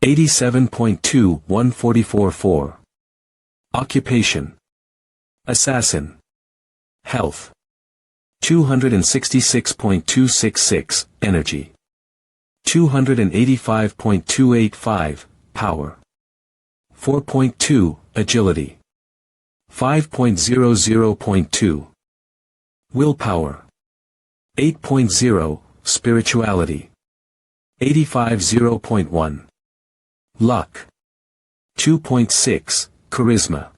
87.2 144.4. Occupation. Assassin. Health. 266.266, energy. 285.285, power. 4.2, agility. 5.00.2. Willpower. 8.0, spirituality. 85.0.1. Luck. 2.6, charisma.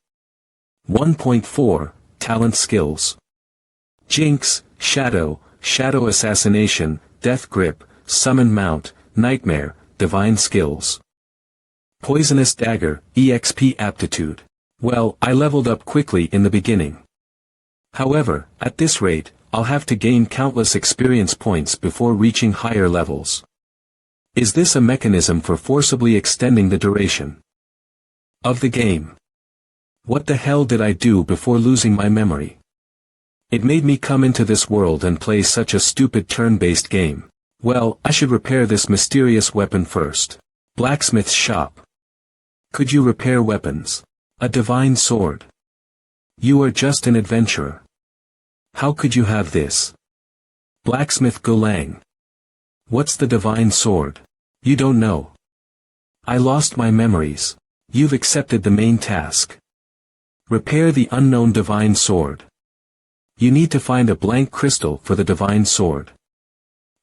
1.4, talent skills. Jinx, shadow, shadow assassination, death grip, summon mount, nightmare, divine skills. Poisonous dagger, EXP aptitude. Well, I leveled up quickly in the beginning. However, at this rate, I'll have to gain countless experience points before reaching higher levels. Is this a mechanism for forcibly extending the duration of the game? What the hell did I do before losing my memory? It made me come into this world and play such a stupid turn-based game. Well, I should repair this mysterious weapon first. Blacksmith's shop. Could you repair weapons? A divine sword. You are just an adventurer. How could you have this? Blacksmith Gulang. What's the divine sword? You don't know. I lost my memories. You've accepted the main task. Repair the unknown divine sword. You need to find a blank crystal for the divine sword.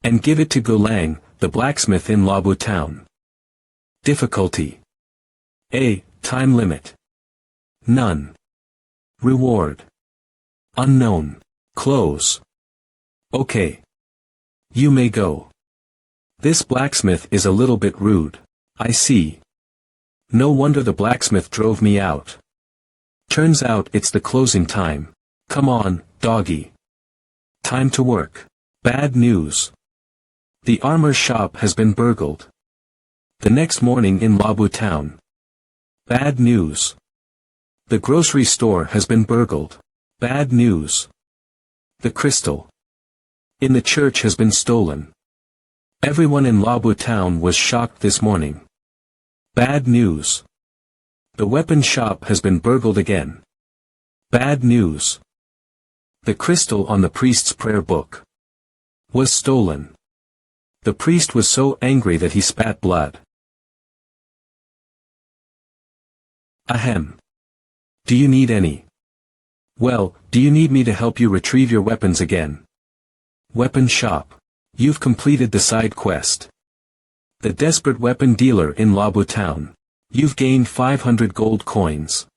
And give it to Gulang, the blacksmith in Labu town. Difficulty. A. Time limit. None. Reward. Unknown. Close. Okay. You may go. This blacksmith is a little bit rude. I see. No wonder the blacksmith drove me out. Turns out it's the closing time. Come on, doggy. Time to work. Bad news. The armor shop has been burgled. The next morning in Labu town. Bad news. The grocery store has been burgled. Bad news. The crystal in the church has been stolen. Everyone in Labu town was shocked this morning. Bad news. The weapon shop has been burgled again. Bad news. The crystal on the priest's prayer book was stolen. The priest was so angry that he spat blood. Ahem. Do you need any? Well, do you need me to help you retrieve your weapons again? Weapon shop. You've completed the side quest. The desperate weapon dealer in Labu town. You've gained 500 gold coins.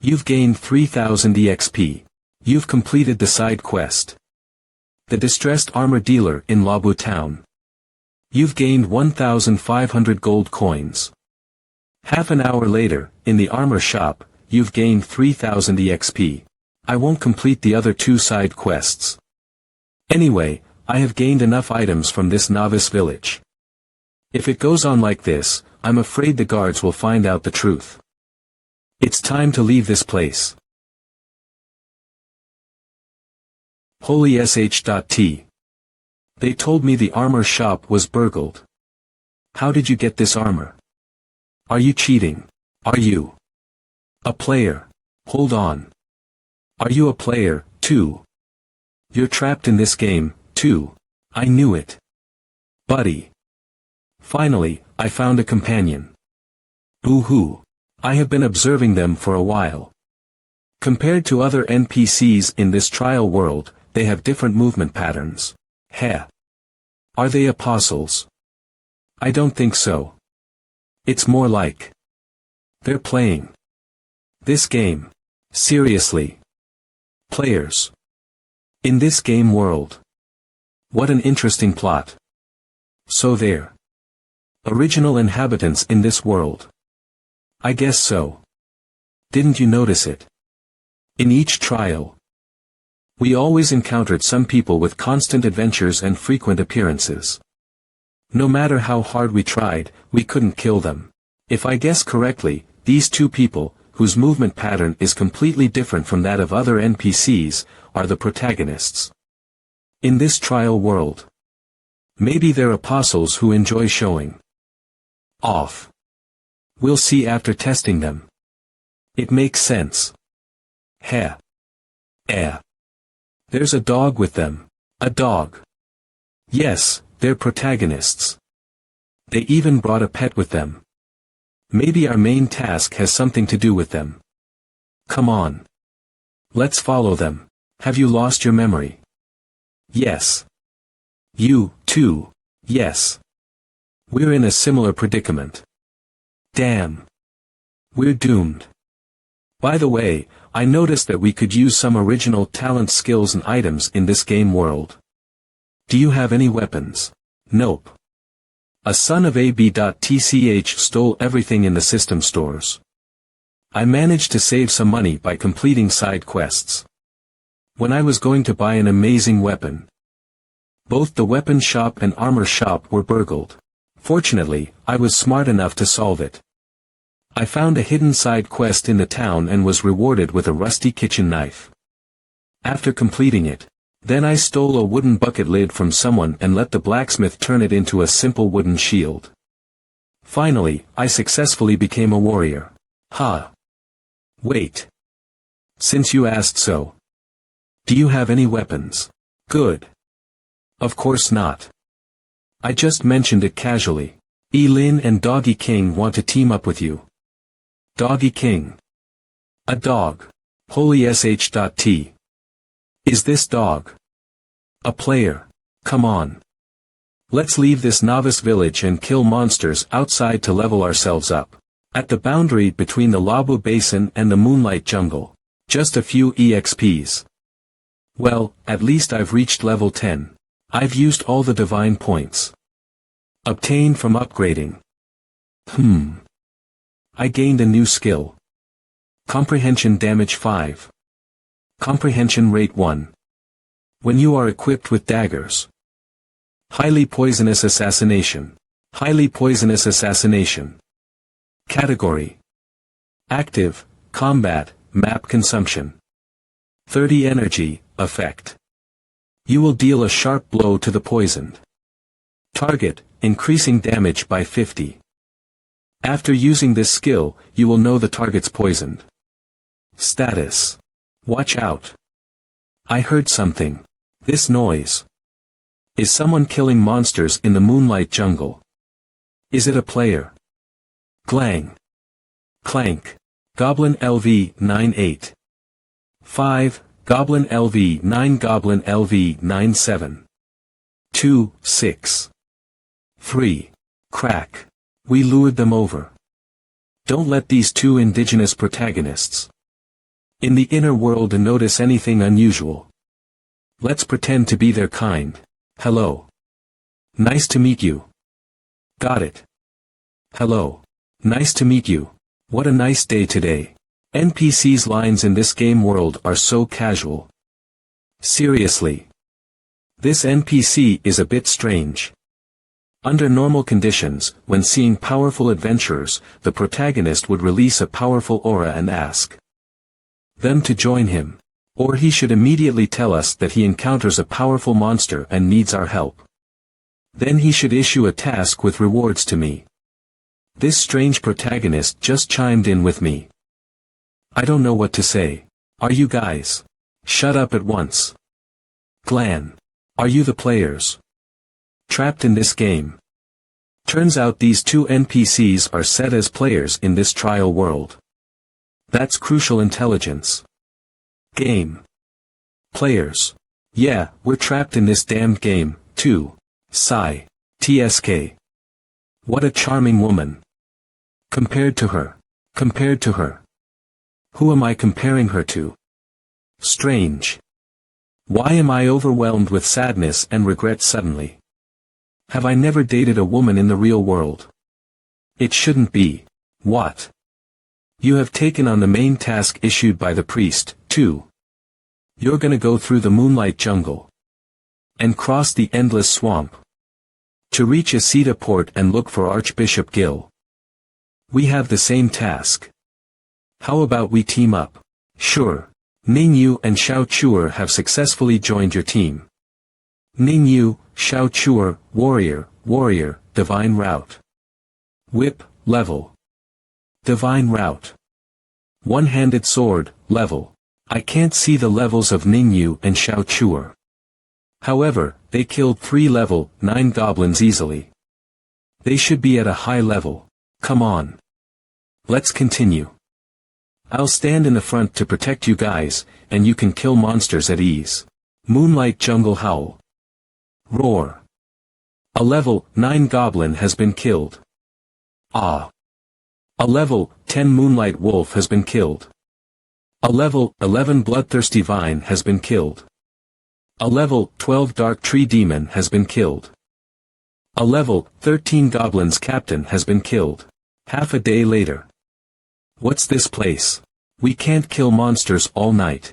You've gained 3000 EXP. You've completed the side quest. The distressed armor dealer in Labu town. You've gained 1500 gold coins. Half an hour later, in the armor shop, you've gained 3000 EXP. I won't complete the other two side quests. Anyway, I have gained enough items from this novice village. If it goes on like this, I'm afraid the guards will find out the truth. It's time to leave this place. Holy sh.t. They told me the armor shop was burgled. How did you get this armor? Are you cheating? Are you a player? Hold on. Are you a player, too? You're trapped in this game, too. I knew it. Buddy. Finally, I found a companion. Boo-hoo. I have been observing them for a while. Compared to other NPCs in this trial world, they have different movement patterns. Heh. Are they apostles? I don't think so. It's more like they're playing this game. Seriously. Players. In this game world. What an interesting plot. So they're original inhabitants in this world. I guess so. Didn't you notice it? In each trial, we always encountered some people with constant adventures and frequent appearances. No matter how hard we tried, we couldn't kill them. If I guess correctly, these two people, whose movement pattern is completely different from that of other NPCs, are the protagonists. In this trial world. Maybe they're apostles who enjoy showing off. We'll see after testing them. It makes sense. Heh. There's a dog with them. A dog. Yes, they're protagonists. They even brought a pet with them. Maybe our main task has something to do with them. Come on. Let's follow them. Have you lost your memory? Yes. You, too. Yes. We're in a similar predicament. Damn. We're doomed. By the way, I noticed that we could use some original talent skills and items in this game world. Do you have any weapons? Nope. A son of AB.tch stole everything in the system stores. I managed to save some money by completing side quests. When I was going to buy an amazing weapon, both the weapon shop and armor shop were burgled. Fortunately, I was smart enough to solve it. I found a hidden side quest in the town and was rewarded with a rusty kitchen knife. After completing it, then I stole a wooden bucket lid from someone and let the blacksmith turn it into a simple wooden shield. Finally, I successfully became a warrior. Ha! Wait. Since you asked so. Do you have any weapons? Good. Of course not. I just mentioned it casually. Lin and Doggy King want to team up with you. Doggy King. A dog. Holy sh.t. Is this dog a player? Come on. Let's leave this novice village and kill monsters outside to level ourselves up. At the boundary between the Labu Basin and the Moonlight Jungle. Just a few EXPs. Well, at least I've reached level 10. I've used all the divine points obtained from upgrading. I gained a new skill. Comprehension damage 5. Comprehension rate 1. When you are equipped with daggers. Highly poisonous assassination. Highly poisonous assassination. Category. Active, combat, map consumption. 30 energy, effect. You will deal a sharp blow to the poisoned target, increasing damage by 50. After using this skill, you will know the target's poisoned. Status. Watch out. I heard something. This noise. Is someone killing monsters in the Moonlight Jungle? Is it a player? Glang. Clank. Goblin LV 98. 5, Goblin LV 9 Goblin LV 97. 2, 6. 3. Crack. We lured them over. Don't let these two indigenous protagonists in the inner world notice anything unusual. Let's pretend to be their kind. Hello. Nice to meet you. Got it. Hello. Nice to meet you. What a nice day today. NPC's lines in this game world are so casual. Seriously. This NPC is a bit strange. Under normal conditions, when seeing powerful adventurers, the protagonist would release a powerful aura and ask them to join him. Or he should immediately tell us that he encounters a powerful monster and needs our help. Then he should issue a task with rewards to me. This strange protagonist just chimed in with me. I don't know what to say. Are you guys? Shut up at once. Glan. Are you the players? Trapped in this game. Turns out these two NPCs are set as players in this trial world. That's crucial intelligence. Game. Players. Yeah, we're trapped in this damned game, too. Sigh. TSK. What a charming woman. Compared to her. Compared to her. Who am I comparing her to? Strange. Why am I overwhelmed with sadness and regret suddenly? Have I never dated a woman in the real world? It shouldn't be. What? You have taken on the main task issued by the priest, too. You're gonna go through the Moonlight Jungle. And cross the endless swamp. To reach Asita Port and look for Archbishop Gil. We have the same task. How about we team up? Sure. Ningyu and Xiao Chuer have successfully joined your team. Ningyu, Xiao Chuer, Warrior, Divine Route. Whip, level. Divine Route. One-handed sword, level. I can't see the levels of Ningyu and Xiao Chuer. However, they killed 3 level 9 goblins easily. They should be at a high level. Come on. Let's continue. I'll stand in the front to protect you guys, and you can kill monsters at ease. Moonlight Jungle Howl. Roar. A level 9 goblin has been killed. Ah. A level 10 Moonlight Wolf has been killed. A level 11 Bloodthirsty Vine has been killed. A level 12 Dark Tree Demon has been killed. A level 13 Goblin's Captain has been killed. Half a day later. What's this place? We can't kill monsters all night.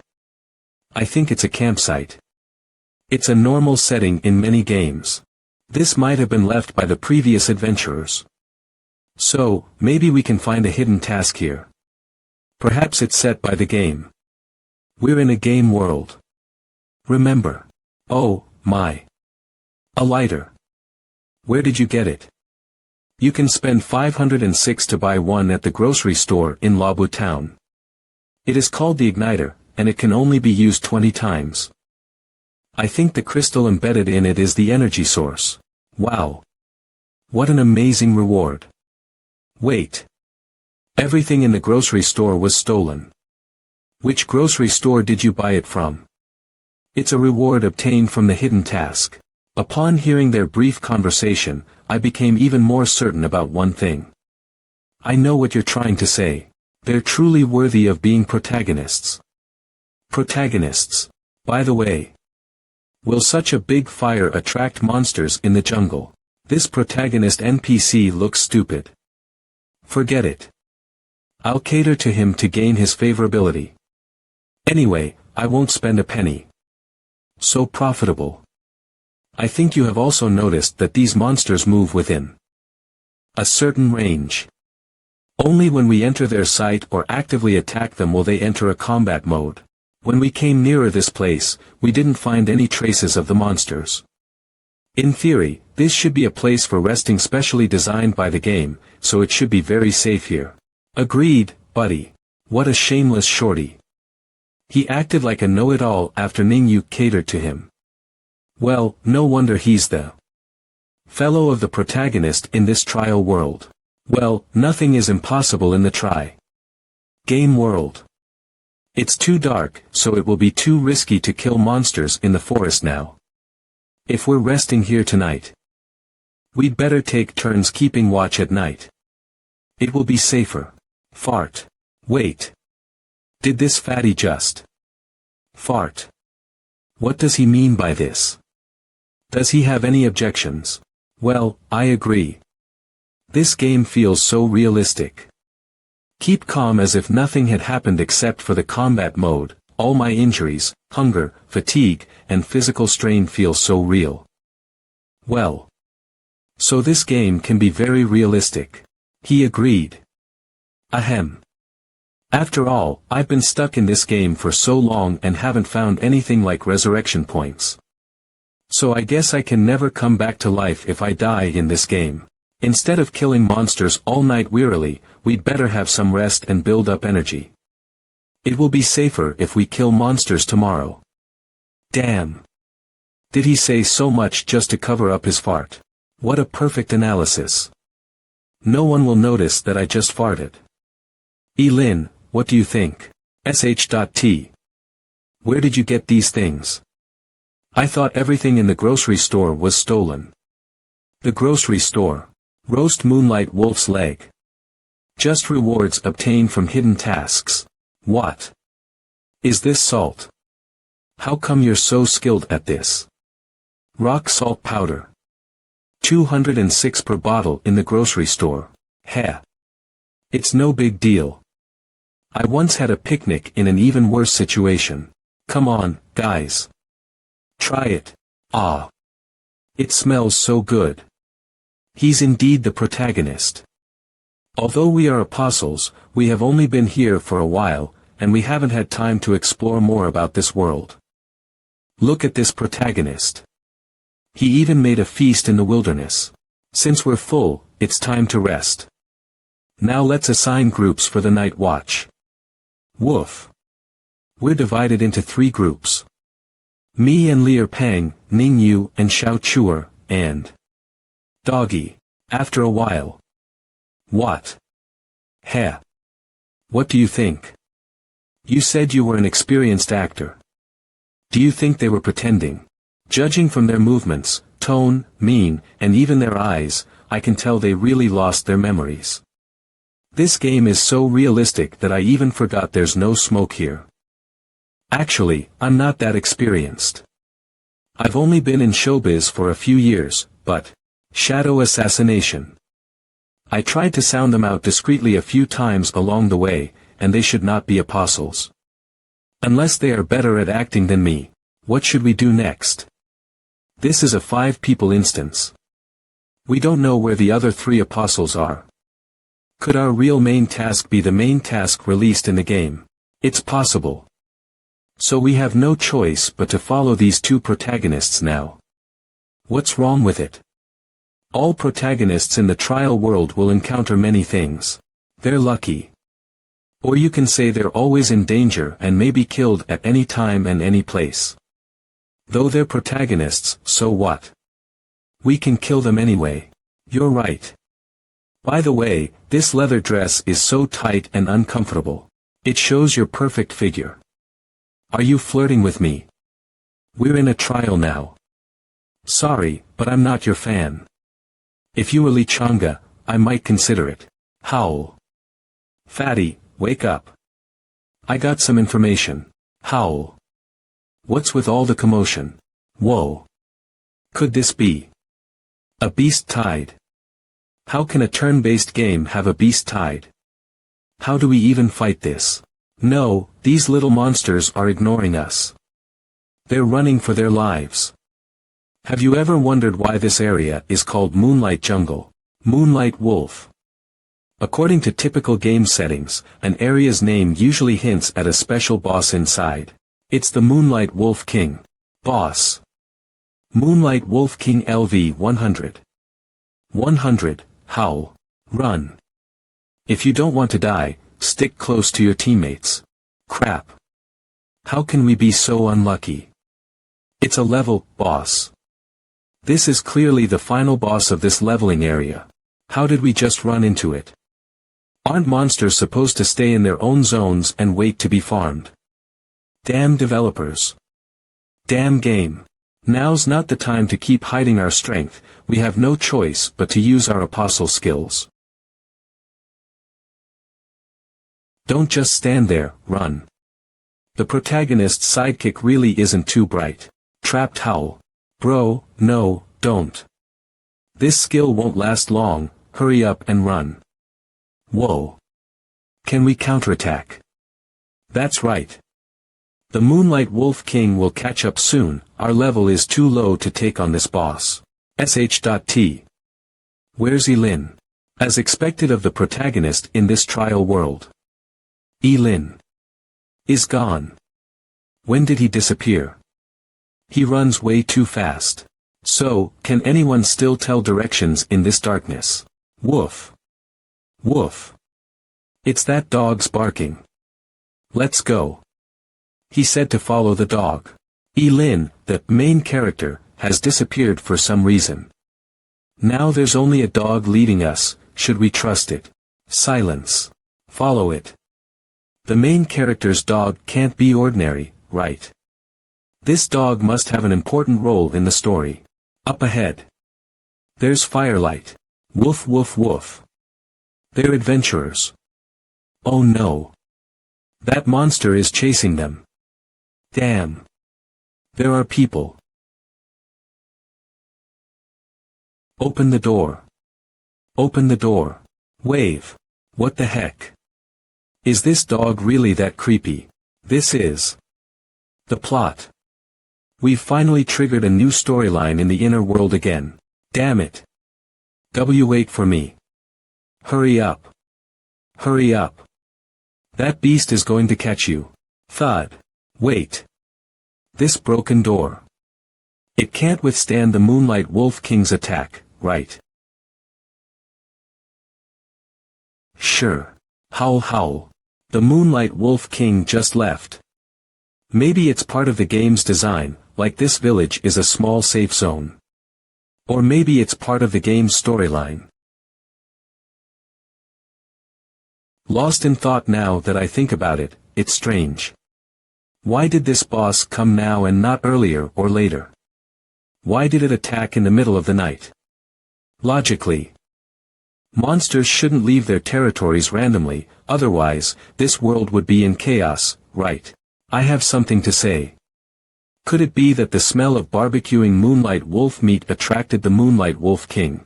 I think it's a campsite. It's a normal setting in many games. This might have been left by the previous adventurers. So, maybe we can find a hidden task here. Perhaps it's set by the game. We're in a game world. Remember. Oh, my. A lighter. Where did you get it? You can spend 506 to buy one at the grocery store in Labu Town. It is called the Igniter, and it can only be used 20 times. I think the crystal embedded in it is the energy source. Wow. What an amazing reward. Wait. Everything in the grocery store was stolen. Which grocery store did you buy it from? It's a reward obtained from the hidden task. Upon hearing their brief conversation, I became even more certain about one thing. I know what you're trying to say. They're truly worthy of being protagonists. Protagonists. By the way. Will such a big fire attract monsters in the jungle? This protagonist NPC looks stupid. Forget it. I'll cater to him to gain his favorability. Anyway, I won't spend a penny. So profitable. I think you have also noticed that these monsters move within a certain range. Only when we enter their sight or actively attack them will they enter a combat mode. When we came nearer this place, we didn't find any traces of the monsters. In theory, this should be a place for resting specially designed by the game, so it should be very safe here. Agreed, buddy. What a shameless shorty. He acted like a know-it-all after Ningyu catered to him. Well, no wonder he's the fellow of the protagonist in this trial world. Well, nothing is impossible in the game world. It's too dark, so it will be too risky to kill monsters in the forest now. If we're resting here tonight, we'd better take turns keeping watch at night. It will be safer. Fart. Wait. Did this fatty just fart? What does he mean by this? Does he have any objections? Well, I agree. This game feels so realistic. Keep calm as if nothing had happened except for the combat mode. All my injuries, hunger, fatigue, and physical strain feel so real. Well. So this game can be very realistic. He agreed. Ahem. After all, I've been stuck in this game for so long and haven't found anything like resurrection points. So I guess I can never come back to life if I die in this game. Instead of killing monsters all night wearily, we'd better have some rest and build up energy. It will be safer if we kill monsters tomorrow. Damn. Did he say so much just to cover up his fart? What a perfect analysis. No one will notice that I just farted. Lin, what do you think? sh.t. Where did you get these things? I thought everything in the grocery store was stolen. The grocery store. Roast moonlight wolf's leg. Just rewards obtained from hidden tasks. What? Is this salt? How come you're so skilled at this? Rock salt powder. 206 per bottle in the grocery store. Heh. It's no big deal. I once had a picnic in an even worse situation. Come on, guys. Try it. Ah. It smells so good. He's indeed the protagonist. Although we are apostles, we have only been here for a while, and we haven't had time to explore more about this world. Look at this protagonist. He even made a feast in the wilderness. Since we're full, it's time to rest. Now let's assign groups for the night watch. Woof. We're divided into 3 groups. Me and Lier Pang, Ningyu and Xiao Chuer, and Doggy. After a while. What? Heh. What do you think? You said you were an experienced actor. Do you think they were pretending? Judging from their movements, tone, mien, and even their eyes, I can tell they really lost their memories. This game is so realistic that I even forgot there's no smoke here. Actually, I'm not that experienced. I've only been in showbiz for a few years, but shadow assassination. I tried to sound them out discreetly a few times along the way, and they should not be apostles. Unless they are better at acting than me, what should we do next? This is a 5-people instance. We don't know where the other 3 apostles are. Could our real main task be the main task released in the game? It's possible. So we have no choice but to follow these 2 protagonists now. What's wrong with it? All protagonists in the trial world will encounter many things. They're lucky. Or you can say they're always in danger and may be killed at any time and any place. Though they're protagonists, so what? We can kill them anyway. You're right. By the way, this leather dress is so tight and uncomfortable. It shows your perfect figure. Are you flirting with me? We're in a trial now. Sorry, but I'm not your fan. If you were Lee Changa, I might consider it. Howl. Fatty, wake up. I got some information. Howl. What's with all the commotion? Whoa. Could this be a beast tide? How can a turn-based game have a beast tide? How do we even fight this? No, these little monsters are ignoring us. They're running for their lives. Have you ever wondered why this area is called Moonlight Jungle? Moonlight Wolf. According to typical game settings, an area's name usually hints at a special boss inside. It's the Moonlight Wolf King. Boss. Moonlight Wolf King LV 100. 100, howl. Run. If you don't want to die, stick close to your teammates. Crap. How can we be so unlucky? It's a level, boss. This is clearly the final boss of this leveling area. How did we just run into it? Aren't monsters supposed to stay in their own zones and wait to be farmed? Damn developers. Damn game. Now's not the time to keep hiding our strength, we have no choice but to use our apostle skills. Don't just stand there, run. The protagonist's sidekick really isn't too bright. Trapped howl. Bro, no, don't. This skill won't last long, hurry up and run. Whoa. Can we counterattack? That's right. The Moonlight Wolf King will catch up soon, our level is too low to take on this boss. sh.t. Where's Elin? As expected of the protagonist in this trial world. Elin is gone. When did he disappear? He runs way too fast. So, can anyone still tell directions in this darkness? Woof. Woof. It's that dog's barking. Let's go. He said to follow the dog. Elin, the main character, has disappeared for some reason. Now there's only a dog leading us, should we trust it? Silence. Follow it. The main character's dog can't be ordinary, right? This dog must have an important role in the story. Up ahead. There's firelight. Woof woof woof. They're adventurers. Oh no. That monster is chasing them. Damn. There are people. Open the door. Open the door. Wave. What the heck? Is this dog really that creepy? This is the plot. We've finally triggered a new storyline in the inner world again. Damn it. Wait for me. Hurry up. Hurry up. That beast is going to catch you. Thud. Wait. This broken door. It can't withstand the Moonlight Wolf King's attack, right? Sure. Howl howl. The Moonlight Wolf King just left. Maybe it's part of the game's design, like this village is a small safe zone. Or maybe it's part of the game's storyline. Lost in thought now that I think about it, it's strange. Why did this boss come now and not earlier or later? Why did it attack in the middle of the night? Logically, monsters shouldn't leave their territories randomly, otherwise, this world would be in chaos, right? I have something to say. Could it be that the smell of barbecuing Moonlight Wolf meat attracted the Moonlight Wolf King?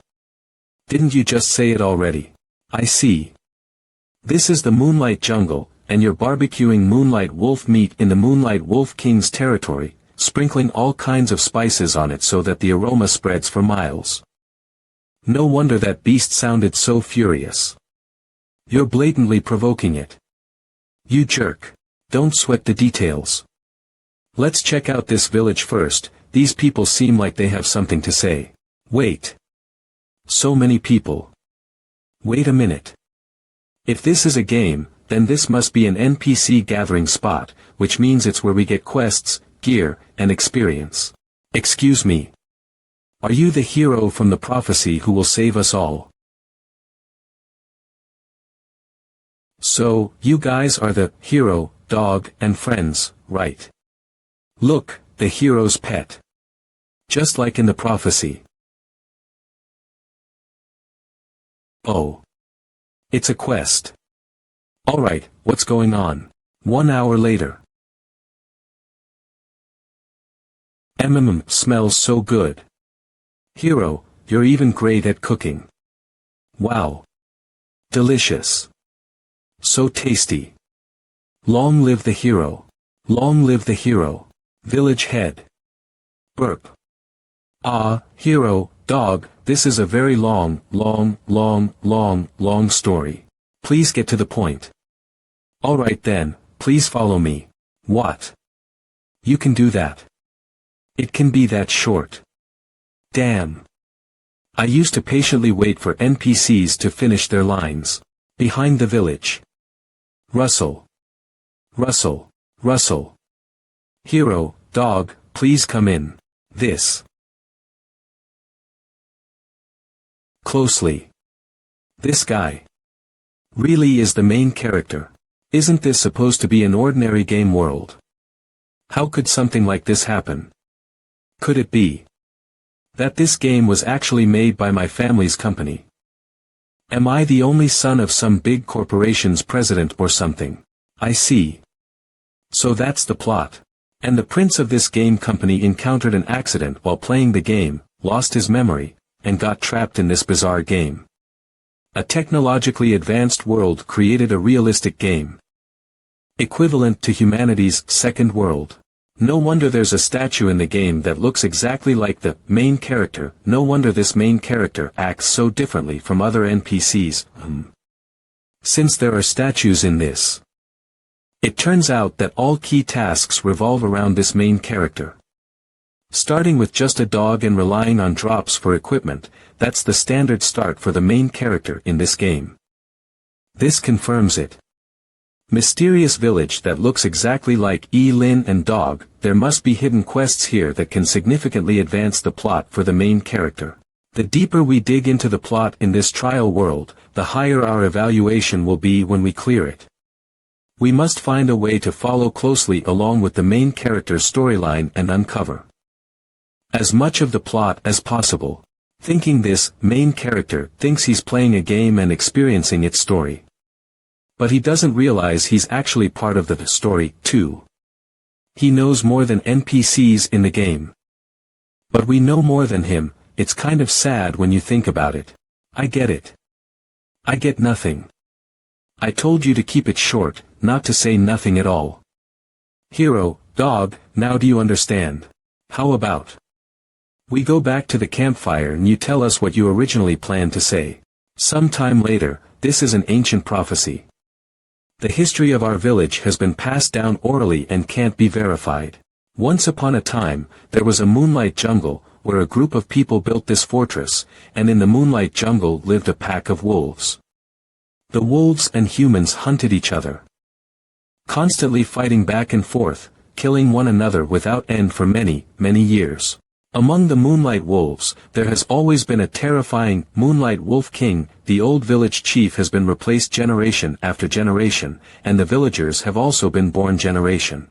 Didn't you just say it already? I see. This is the Moonlight Jungle, and you're barbecuing Moonlight Wolf meat in the Moonlight Wolf King's territory, sprinkling all kinds of spices on it so that the aroma spreads for miles. No wonder that beast sounded so furious. You're blatantly provoking it. You jerk. Don't sweat the details. Let's check out this village first, these people seem like they have something to say. Wait. So many people. Wait a minute. If this is a game, then this must be an NPC gathering spot, which means it's where we get quests, gear, and experience. Excuse me. Are you the hero from the prophecy who will save us all? So, you guys are the hero, dog, and friends, right? Look, the hero's pet. Just like in the prophecy. Oh. It's a quest. Alright, what's going on? 1 hour later. Smells so good. Hero, you're even great at cooking. Wow. Delicious. So tasty. Long live the hero. Long live the hero. Village head. Burp. Ah, hero, dog, this is a very long story. Please get to the point. Alright then, please follow me. What? You can do that. It can be that short. Damn. I used to patiently wait for NPCs to finish their lines. Behind the village. Russell. Russell. Russell. Hero, dog, please come in. This. Closely. This guy. Really is the main character. Isn't this supposed to be an ordinary game world? How could something like this happen? Could it be that this game was actually made by my family's company? Am I the only son of some big corporation's president or something? I see. So that's the plot. And the prince of this game company encountered an accident while playing the game, lost his memory, and got trapped in this bizarre game. A technologically advanced world created a realistic game. Equivalent to humanity's second world. No wonder there's a statue in the game that looks exactly like the main character. No wonder this main character acts so differently from other NPCs. Since there are statues in this. It turns out that all key tasks revolve around this main character. Starting with just a dog and relying on drops for equipment, that's the standard start for the main character in this game. This confirms it. Mysterious village that looks exactly like Lin and dog, there must be hidden quests here that can significantly advance the plot for the main character. The deeper we dig into the plot in this trial world, the higher our evaluation will be when we clear it. We must find a way to follow closely along with the main character's storyline and uncover as much of the plot as possible. Thinking this, main character thinks he's playing a game and experiencing its story. But he doesn't realize he's actually part of the story, too. He knows more than NPCs in the game. But we know more than him. It's kind of sad when you think about it. I get it. I get nothing. I told you to keep it short, not to say nothing at all. Hero, dog, now do you understand? How about we go back to the campfire and you tell us what you originally planned to say. Sometime later, this is an ancient prophecy. The history of our village has been passed down orally and can't be verified. Once upon a time, there was a moonlight jungle, where a group of people built this fortress, and in the moonlight jungle lived a pack of wolves. The wolves and humans hunted each other, constantly fighting back and forth, killing one another without end for many, many years. Among the Moonlight Wolves, there has always been a terrifying Moonlight Wolf King. The old village chief has been replaced generation after generation, and the villagers have also been born generation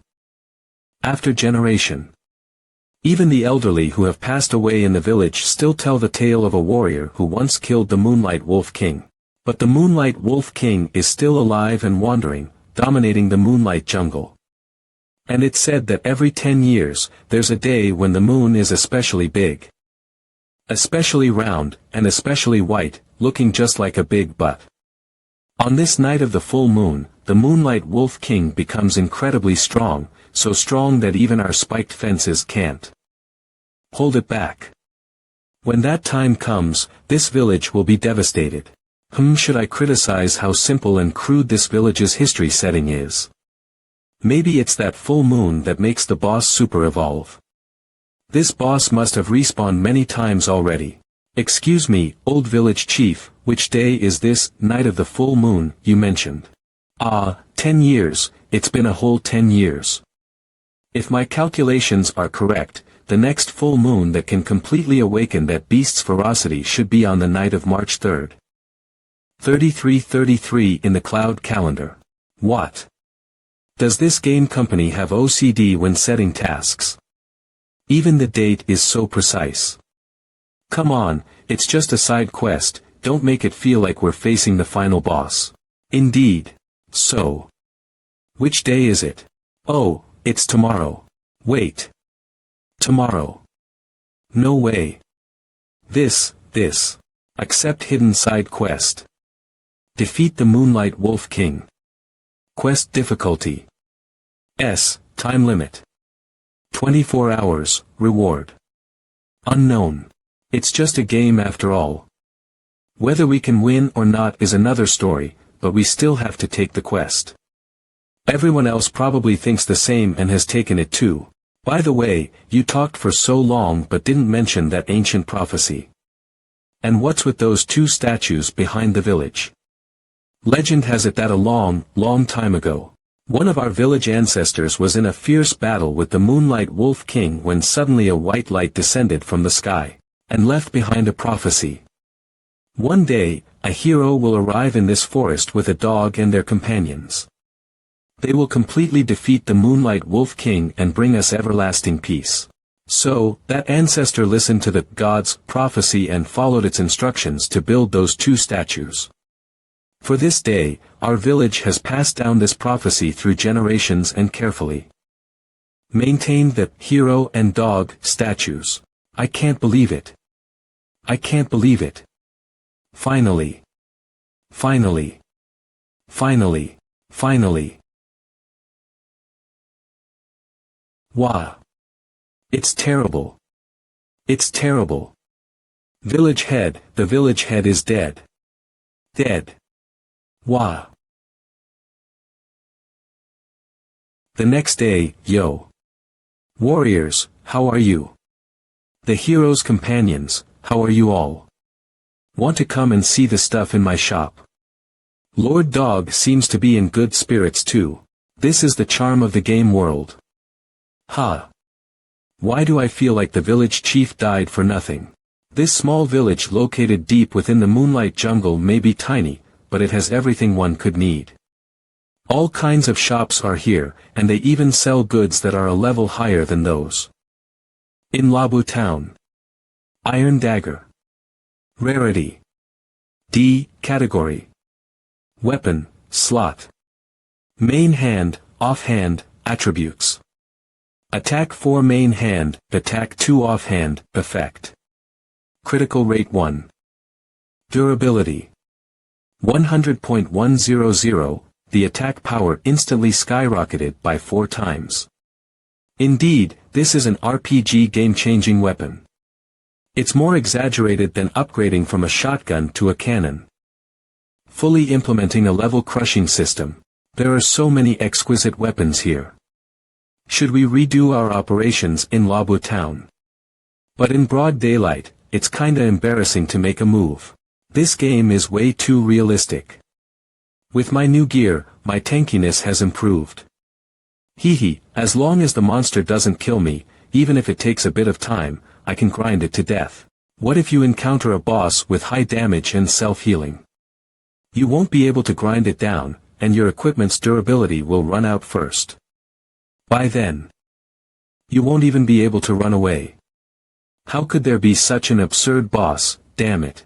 after generation. Even the elderly who have passed away in the village still tell the tale of a warrior who once killed the Moonlight Wolf King. But the Moonlight Wolf King is still alive and wandering, dominating the Moonlight Jungle. And it's said that every 10 years, there's a day when the moon is especially big, especially round, and especially white, looking just like a big butt. On this night of the full moon, the Moonlight Wolf King becomes incredibly strong, so strong that even our spiked fences can't hold it back. When that time comes, this village will be devastated. Should I criticize how simple and crude this village's history setting is? Maybe it's that full moon that makes the boss super evolve. This boss must have respawned many times already. Excuse me, old village chief, which day is this night of the full moon you mentioned? 10 years, it's been a whole 10 years. If my calculations are correct, the next full moon that can completely awaken that beast's ferocity should be on the night of March 3rd. 3333 in the cloud calendar. What? Does this game company have OCD when setting tasks? Even the date is so precise. Come on, it's just a side quest, don't make it feel like we're facing the final boss. Indeed. So. Which day is it? Oh, it's tomorrow. Wait. Tomorrow. No way. This. Accept hidden side quest. Defeat the Moonlight Wolf King. Quest difficulty. S. Time limit. 24 hours, reward. Unknown. It's just a game after all. Whether we can win or not is another story, but we still have to take the quest. Everyone else probably thinks the same and has taken it too. By the way, you talked for so long but didn't mention that ancient prophecy. And what's with those two statues behind the village? Legend has it that a long time ago, one of our village ancestors was in a fierce battle with the Moonlight Wolf King when suddenly a white light descended from the sky, and left behind a prophecy. One day, a hero will arrive in this forest with a dog and their companions. They will completely defeat the Moonlight Wolf King and bring us everlasting peace. So, that ancestor listened to the god's prophecy and followed its instructions to build those two statues. For this day, our village has passed down this prophecy through generations and carefully maintained the hero and dog statues. I can't believe it. I can't believe it. Finally. Wow. It's terrible. It's terrible. Village head, the village head is dead. Dead. Wow. The next day, yo. Warriors, how are you? The hero's companions, how are you all? Want to come and see the stuff in my shop? Lord Dog seems to be in good spirits too. This is the charm of the game world. Ha. Why do I feel like the village chief died for nothing? This small village located deep within the moonlight jungle may be tiny, but it has everything one could need. All kinds of shops are here, and they even sell goods that are a level higher than those in Labu Town. Iron Dagger. Rarity. D. Category. Weapon, slot. Main hand, offhand, attributes. Attack 4 main hand, attack 2 offhand, effect. Critical rate 1. Durability. 100.100, the attack power instantly skyrocketed by 4 times. Indeed, this is an RPG game-changing weapon. It's more exaggerated than upgrading from a shotgun to a cannon. Fully implementing a level crushing system. There are so many exquisite weapons here. Should we redo our operations in Labu Town? But in broad daylight, it's kinda embarrassing to make a move. This game is way too realistic. With my new gear, my tankiness has improved. Hehe, as long as the monster doesn't kill me, even if it takes a bit of time, I can grind it to death. What if you encounter a boss with high damage and self-healing? You won't be able to grind it down, and your equipment's durability will run out first. By then, you won't even be able to run away. How could there be such an absurd boss, damn it?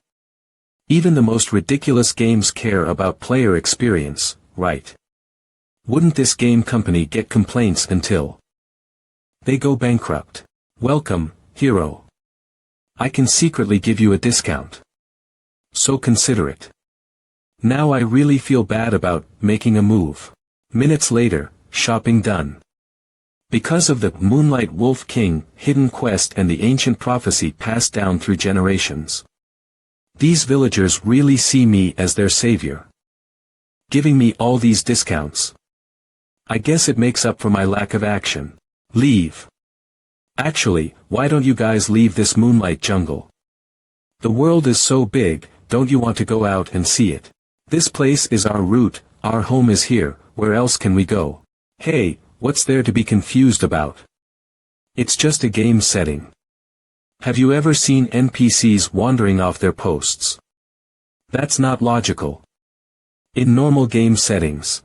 Even the most ridiculous games care about player experience, right? Wouldn't this game company get complaints until they go bankrupt? Welcome, hero. I can secretly give you a discount. So consider it. Now I really feel bad about making a move. Minutes later, shopping done. Because of the Moonlight Wolf King, hidden quest and the ancient prophecy passed down through generations. These villagers really see me as their savior. Giving me all these discounts. I guess it makes up for my lack of action. Leave. Actually, why don't you guys leave this moonlight jungle? The world is so big, don't you want to go out and see it? This place is our route, our home is here, where else can we go? Hey, what's there to be confused about? It's just a game setting. Have you ever seen NPCs wandering off their posts? That's not logical. In normal game settings,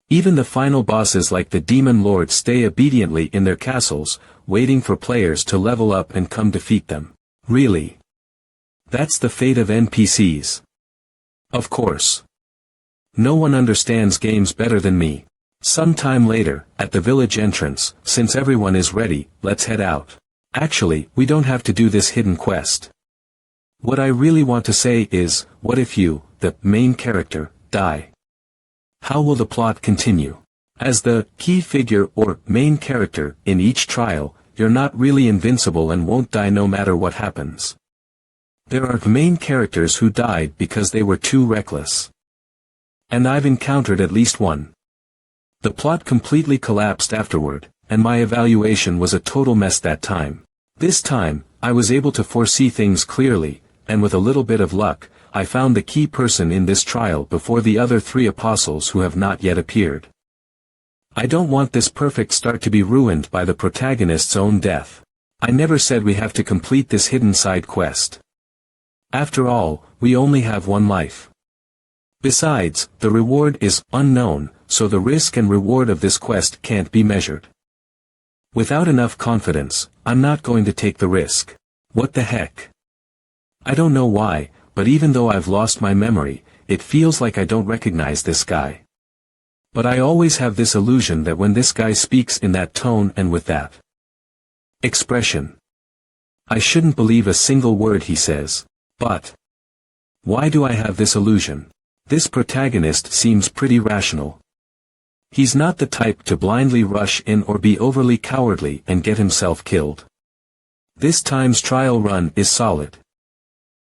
even the final bosses like the Demon Lord stay obediently in their castles, waiting for players to level up and come defeat them. Really? That's the fate of NPCs. Of course. No one understands games better than me. Sometime later, at the village entrance, since everyone is ready, let's head out. Actually, we don't have to do this hidden quest. What I really want to say is, what if you, the main character, die? How will the plot continue? As the key figure or main character in each trial, you're not really invincible and won't die no matter what happens. There are main characters who died because they were too reckless. And I've encountered at least one. The plot completely collapsed afterward, and my evaluation was a total mess that time. This time, I was able to foresee things clearly, and with a little bit of luck, I found the key person in this trial before the other 3 apostles who have not yet appeared. I don't want this perfect start to be ruined by the protagonist's own death. I never said we have to complete this hidden side quest. After all, we only have one life. Besides, the reward is unknown, so the risk and reward of this quest can't be measured. Without enough confidence, I'm not going to take the risk. What the heck? I don't know why, but even though I've lost my memory, it feels like I don't recognize this guy. But I always have this illusion that when this guy speaks in that tone and with that expression, I shouldn't believe a single word he says. But why do I have this illusion? This protagonist seems pretty rational. He's not the type to blindly rush in or be overly cowardly and get himself killed. This time's trial run is solid.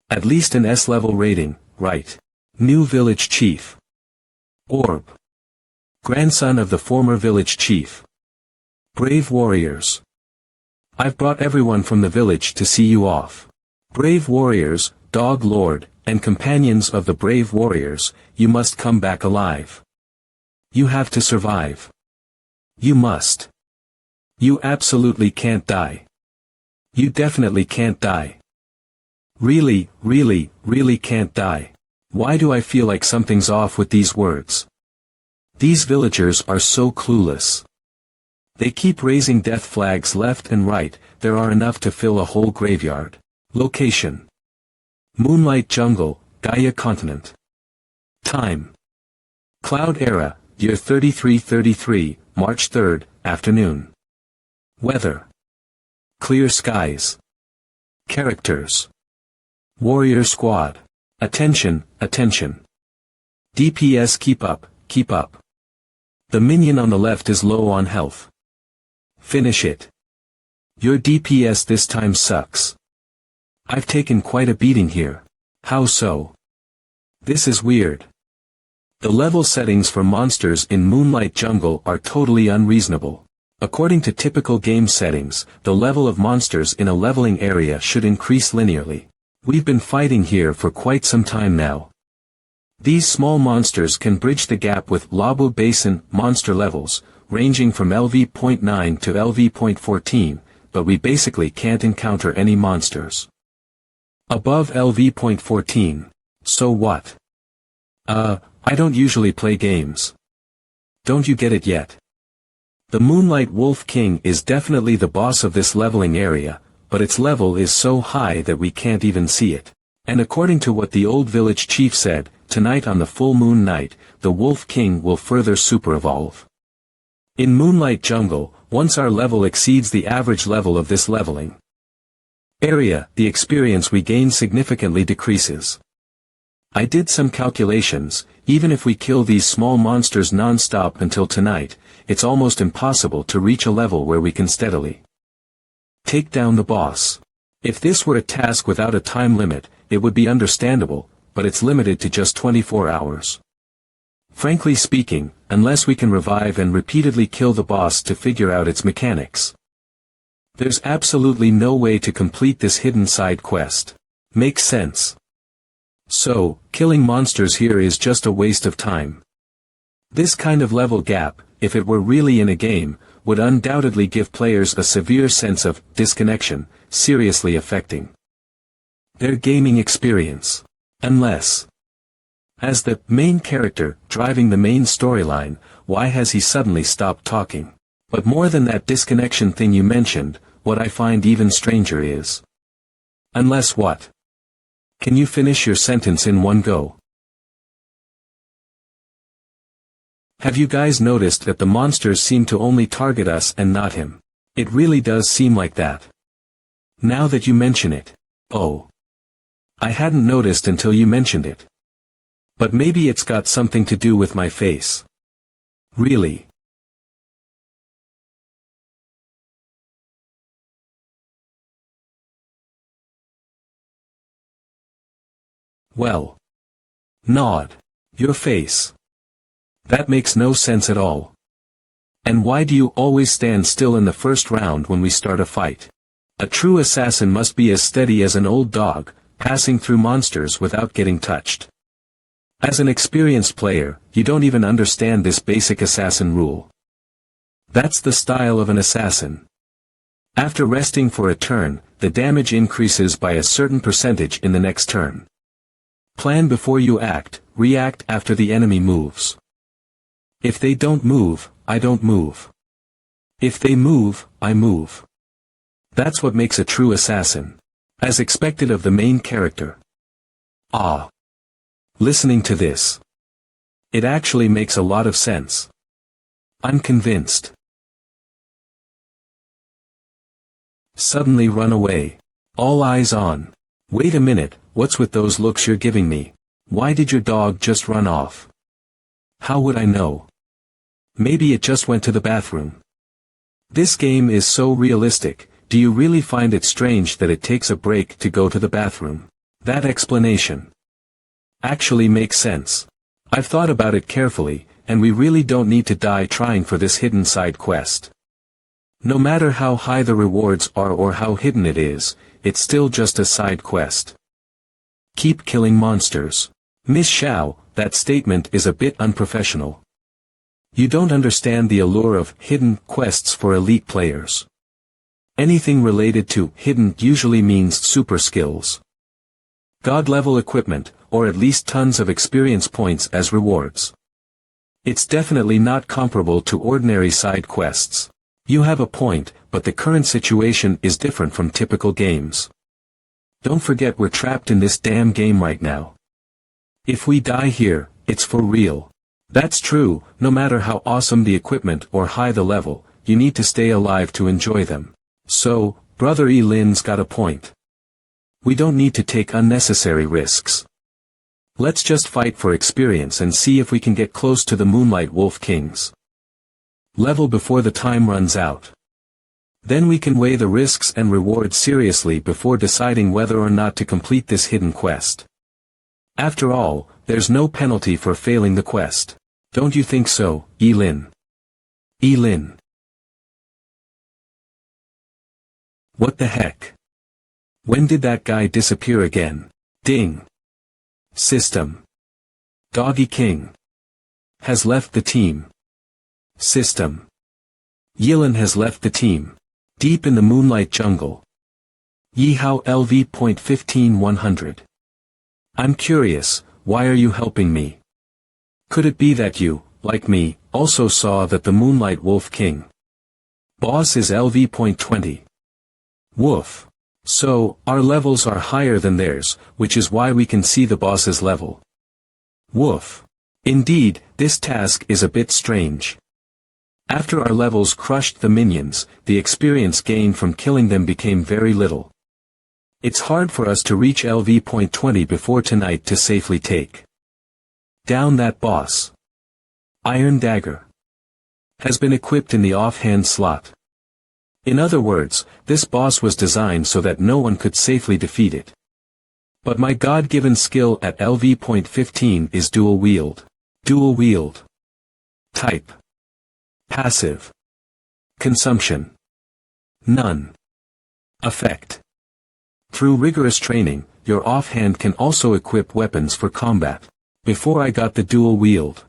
At least an S-level rating, right? New village chief. Orb. Grandson of the former village chief. Brave warriors. I've brought everyone from the village to see you off. Brave warriors, Dog Lord, and companions of the brave warriors, you must come back alive. You have to survive. You must. You absolutely can't die. You definitely can't die. Really, really, really can't die. Why do I feel like something's off with these words? These villagers are so clueless. They keep raising death flags left and right, there are enough to fill a whole graveyard. Location: Moonlight Jungle, Gaia Continent. Time: Cloud Era, year 3333, March 3rd, afternoon. Weather: clear skies. Characters: Warrior Squad. Attention, attention. DPS keep up, keep up. The minion on the left is low on health. Finish it. Your DPS this time sucks. I've taken quite a beating here. How so? This is weird. The level settings for monsters in Moonlight Jungle are totally unreasonable. According to typical game settings, the level of monsters in a leveling area should increase linearly. We've been fighting here for quite some time now. These small monsters can bridge the gap with Labo Basin monster levels, ranging from LV.9 to LV.14, but we basically can't encounter any monsters above LV.14. So what? I don't usually play games. Don't you get it yet? The Moonlight Wolf King is definitely the boss of this leveling area, but its level is so high that we can't even see it. And according to what the old village chief said, tonight on the full moon night, the Wolf King will further super evolve. In Moonlight Jungle, once our level exceeds the average level of this leveling area, the experience we gain significantly decreases. I did some calculations. Even if we kill these small monsters non-stop until tonight, it's almost impossible to reach a level where we can steadily take down the boss. If this were a task without a time limit, it would be understandable, but it's limited to just 24 hours. Frankly speaking, unless we can revive and repeatedly kill the boss to figure out its mechanics, there's absolutely no way to complete this hidden side quest. Makes sense. So, killing monsters here is just a waste of time. This kind of level gap, if it were really in a game, would undoubtedly give players a severe sense of disconnection, seriously affecting their gaming experience. Unless, as the main character driving the main storyline, why has he suddenly stopped talking? But more than that disconnection thing you mentioned, what I find even stranger is, unless what? Can you finish your sentence in one go? Have you guys noticed that the monsters seem to only target us and not him? It really does seem like that. Now that you mention it. Oh. I hadn't noticed until you mentioned it. But maybe it's got something to do with my face. Really? Well. Nod. Your face. That makes no sense at all. And why do you always stand still in the first round when we start a fight? A true assassin must be as steady as an old dog, passing through monsters without getting touched. As an experienced player, you don't even understand this basic assassin rule. That's the style of an assassin. After resting for a turn, the damage increases by a certain percentage in the next turn. Plan before you act, react after the enemy moves. If they don't move, I don't move. If they move, I move. That's what makes a true assassin. As expected of the main character. Ah. Listening to this. It actually makes a lot of sense. I'm convinced. Suddenly run away. All eyes on. Wait a minute, what's with those looks you're giving me? Why did your dog just run off? How would I know? Maybe it just went to the bathroom. This game is so realistic. Do you really find it strange that it takes a break to go to the bathroom? That explanation actually makes sense. I've thought about it carefully, and we really don't need to die trying for this hidden side quest. No matter how high the rewards are or how hidden it is, it's still just a side quest. Keep killing monsters. Miss Xiao, that statement is a bit unprofessional. You don't understand the allure of hidden quests for elite players. Anything related to hidden usually means super skills. God-level equipment, or at least tons of experience points as rewards. It's definitely not comparable to ordinary side quests. You have a point, but the current situation is different from typical games. Don't forget we're trapped in this damn game right now. If we die here, it's for real. That's true, no matter how awesome the equipment or high the level, you need to stay alive to enjoy them. So, Brother E. Lin's got a point. We don't need to take unnecessary risks. Let's just fight for experience and see if we can get close to the Moonlight Wolf Kings level before the time runs out. Then we can weigh the risks and rewards seriously before deciding whether or not to complete this hidden quest. After all, there's no penalty for failing the quest. Don't you think so, E. Lin? E. Lin. What the heck? When did that guy disappear again? Ding. System. Doggy King has left the team. System. Yilin has left the team. Deep in the Moonlight Jungle. Yihao LV.15-100. I'm curious, why are you helping me? Could it be that you, like me, also saw that the Moonlight Wolf King boss is LV.20? Woof. So, our levels are higher than theirs, which is why we can see the boss's level. Woof. Indeed, this task is a bit strange. After our levels crushed the minions, the experience gained from killing them became very little. It's hard for us to reach LV.20 before tonight to safely take down that boss. Iron Dagger has been equipped in the offhand slot. In other words, this boss was designed so that no one could safely defeat it. But my God-given skill at LV.15 is dual wield. Dual wield. Type. Passive. Consumption. None. Effect. Through rigorous training, your offhand can also equip weapons for combat. Before I got the dual wield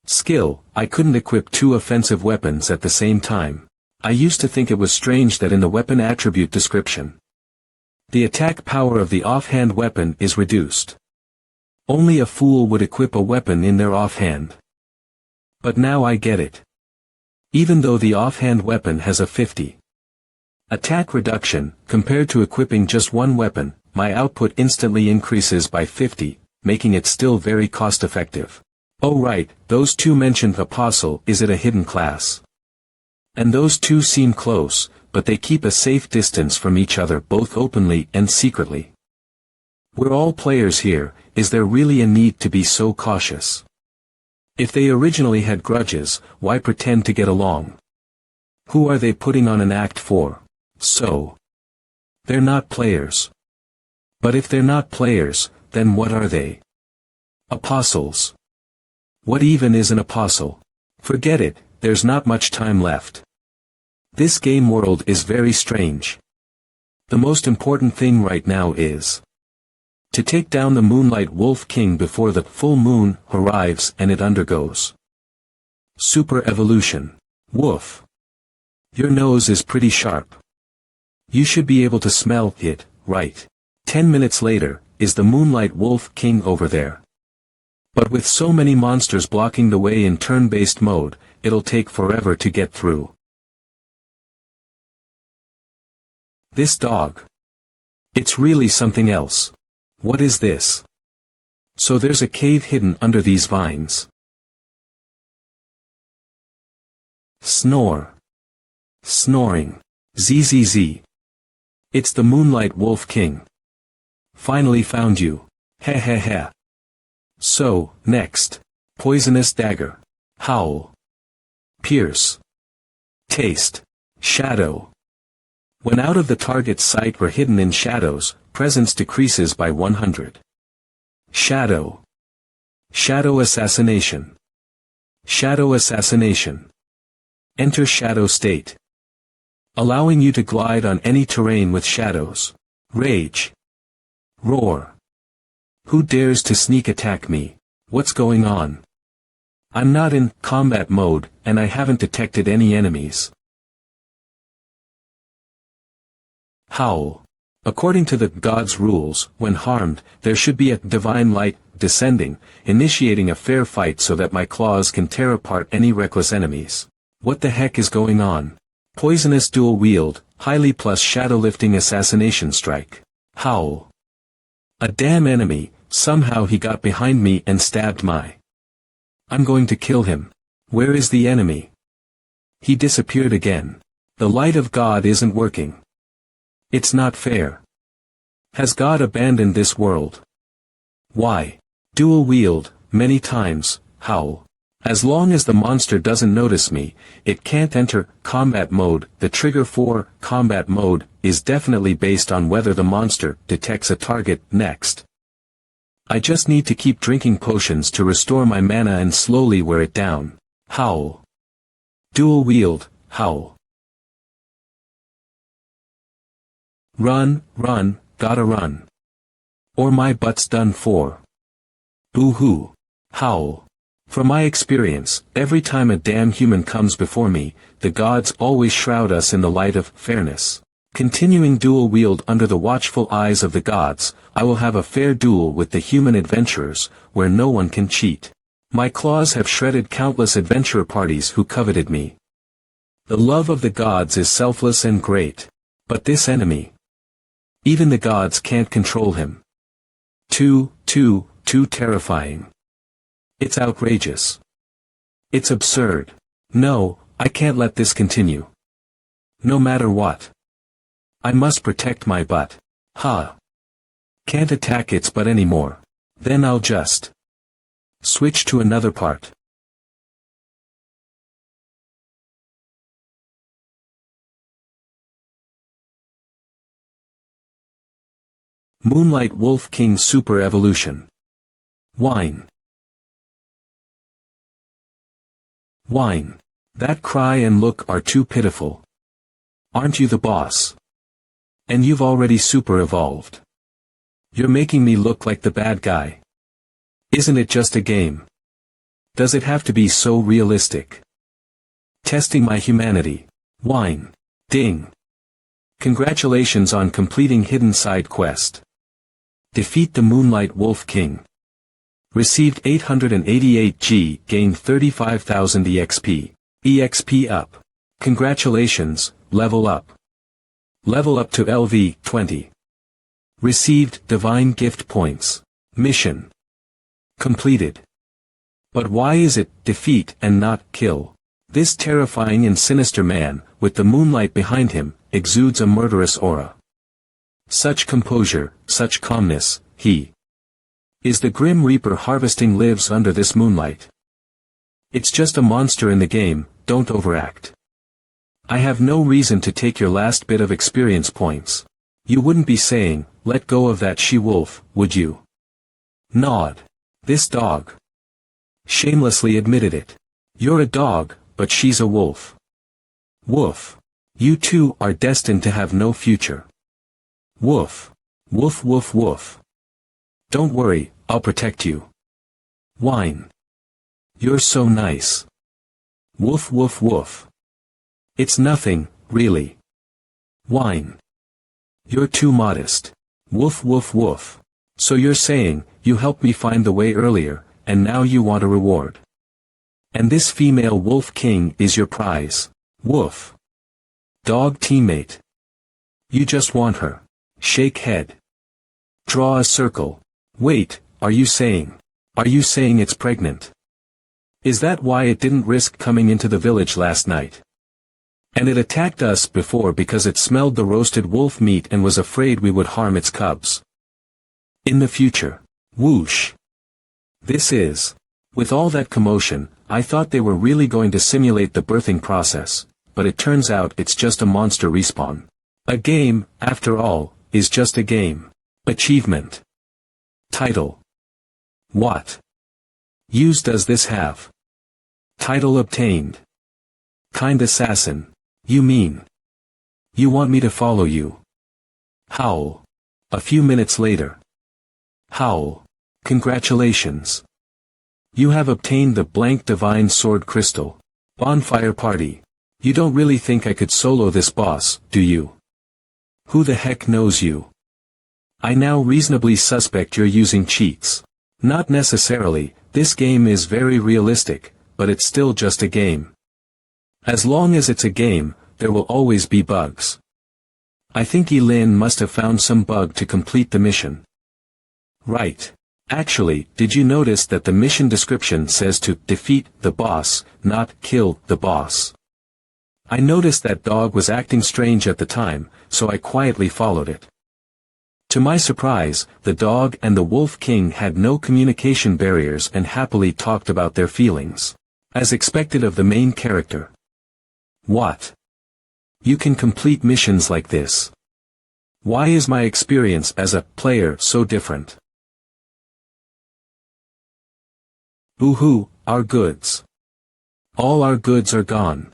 Skill, I couldn't equip two offensive weapons at the same time. I used to think it was strange that in the weapon attribute description, the attack power of the offhand weapon is reduced. Only a fool would equip a weapon in their offhand. But now I get it. Even though the offhand weapon has a 50 attack reduction, compared to equipping just one weapon, my output instantly increases by 50, making it still very cost-effective. Oh right, those two mentioned Apostle, is it a hidden class? And those two seem close, but they keep a safe distance from each other both openly and secretly. We're all players here, is there really a need to be so cautious? If they originally had grudges, why pretend to get along? Who are they putting on an act for? So, they're not players. But if they're not players, then what are they? Apostles. What even is an apostle? Forget it, there's not much time left. This game world is very strange. The most important thing right now is to take down the Moonlight Wolf King before the full moon arrives and it undergoes super evolution. Woof. Your nose is pretty sharp. You should be able to smell it, right? 10 minutes later, is the Moonlight Wolf King over there? But with so many monsters blocking the way in turn-based mode, it'll take forever to get through. This dog. It's really something else. What is this? So there's a cave hidden under these vines. Snore. Snoring. ZZZ. It's the Moonlight Wolf King. Finally found you. Heh heh heh. So, next. Poisonous dagger. Howl. Pierce. Taste. Shadow. When out of the target's sight or hidden in shadows, presence decreases by 100. Shadow. Shadow assassination. Shadow assassination. Enter shadow state. Allowing you to glide on any terrain with shadows. Rage. Roar. Who dares to sneak attack me? What's going on? I'm not in combat mode, and I haven't detected any enemies. Howl. According to the God's rules, when harmed, there should be a divine light descending, initiating a fair fight so that my claws can tear apart any reckless enemies. What the heck is going on? Poisonous dual wield, highly plus shadow lifting assassination strike. Howl. A damn enemy, somehow he got behind me and stabbed my. I'm going to kill him. Where is the enemy? He disappeared again. The light of God isn't working. It's not fair. Has God abandoned this world? Why? Dual wield, many times, howl. As long as the monster doesn't notice me, it can't enter combat mode. The trigger for combat mode is definitely based on whether the monster detects a target next. I just need to keep drinking potions to restore my mana and slowly wear it down. Howl. Dual wield, howl. Run, run, gotta run. Or my butt's done for. Boo-hoo. Howl. From my experience, every time a damn human comes before me, the gods always shroud us in the light of fairness. Continuing dual wield under the watchful eyes of the gods, I will have a fair duel with the human adventurers, where no one can cheat. My claws have shredded countless adventurer parties who coveted me. The love of the gods is selfless and great. But this enemy. Even the gods can't control him. Too terrifying. It's outrageous. It's absurd. No, I can't let this continue. No matter what. I must protect my butt. Ha. Can't attack its butt anymore. Then I'll just switch to another part. Moonlight Wolf King Super Evolution. Whine. Whine. That cry and look are too pitiful. Aren't you the boss? And you've already super evolved. You're making me look like the bad guy. Isn't it just a game? Does it have to be so realistic? Testing my humanity. Whine. Ding. Congratulations on completing hidden side quest. Defeat the Moonlight Wolf King. Received 888 G, gained 35,000 EXP. EXP up. Congratulations, level up. Level up to LV 20. Received Divine Gift Points. Mission completed. But why is it defeat and not kill? This terrifying and sinister man, with the moonlight behind him, exudes a murderous aura. Such composure, such calmness, he is the Grim Reaper harvesting lives under this moonlight. It's just a monster in the game, don't overact. I have no reason to take your last bit of experience points. You wouldn't be saying, let go of that she-wolf, would you? Nod. This dog shamelessly admitted it. You're a dog, but she's a wolf. Woof. You two are destined to have no future. Woof. Woof woof woof. Don't worry, I'll protect you. Whine. You're so nice. Woof woof woof. It's nothing, really. Whine. You're too modest. Woof woof woof. So you're saying, you helped me find the way earlier, and now you want a reward. And this female wolf king is your prize. Woof. Dog teammate. You just want her. Shake head. Draw a circle. Wait, are you saying it's pregnant? Is that why it didn't risk coming into the village last night? And it attacked us before because it smelled the roasted wolf meat and was afraid we would harm its cubs. In the future. Whoosh. This is. With all that commotion, I thought they were really going to simulate the birthing process, but it turns out it's just a monster respawn. A game, after all, is just a game. Achievement. Title. What use does this have? Title obtained. Kind assassin. You mean you want me to follow you? Howl. A few minutes later. Howl. Congratulations. You have obtained the blank divine sword crystal. Bonfire party. You don't really think I could solo this boss, do you? Who the heck knows you? I now reasonably suspect you're using cheats. Not necessarily, this game is very realistic, but it's still just a game. As long as it's a game, there will always be bugs. I think Elin must have found some bug to complete the mission. Right. Actually, did you notice that the mission description says to defeat the boss, not kill the boss? I noticed that dog was acting strange at the time, so I quietly followed it. To my surprise, the dog and the Wolf King had no communication barriers and happily talked about their feelings. As expected of the main character. What? You can complete missions like this. Why is my experience as a player so different? Boo-hoo, our goods. All our goods are gone.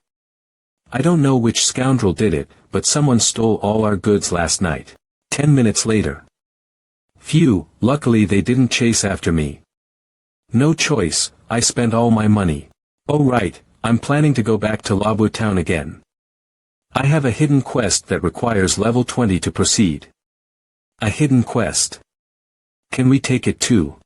I don't know which scoundrel did it, but someone stole all our goods last night. 10 minutes later. Phew, luckily they didn't chase after me. No choice, I spent all my money. Oh right, I'm planning to go back to Labu town again. I have a hidden quest that requires level 20 to proceed. A hidden quest. Can we take it too?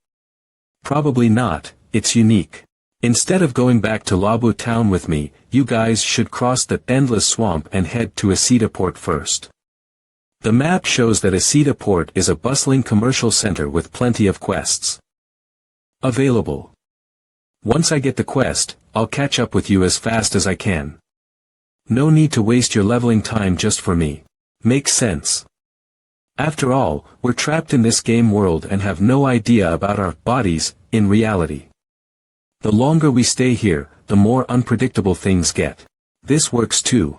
Probably not, it's unique. Instead of going back to Labu town with me, you guys should cross the endless swamp and head to Asita Port first. The map shows that Asita Port is a bustling commercial center with plenty of quests available. Once I get the quest, I'll catch up with you as fast as I can. No need to waste your leveling time just for me. Makes sense. After all, we're trapped in this game world and have no idea about our bodies, in reality. The longer we stay here, the more unpredictable things get. This works too.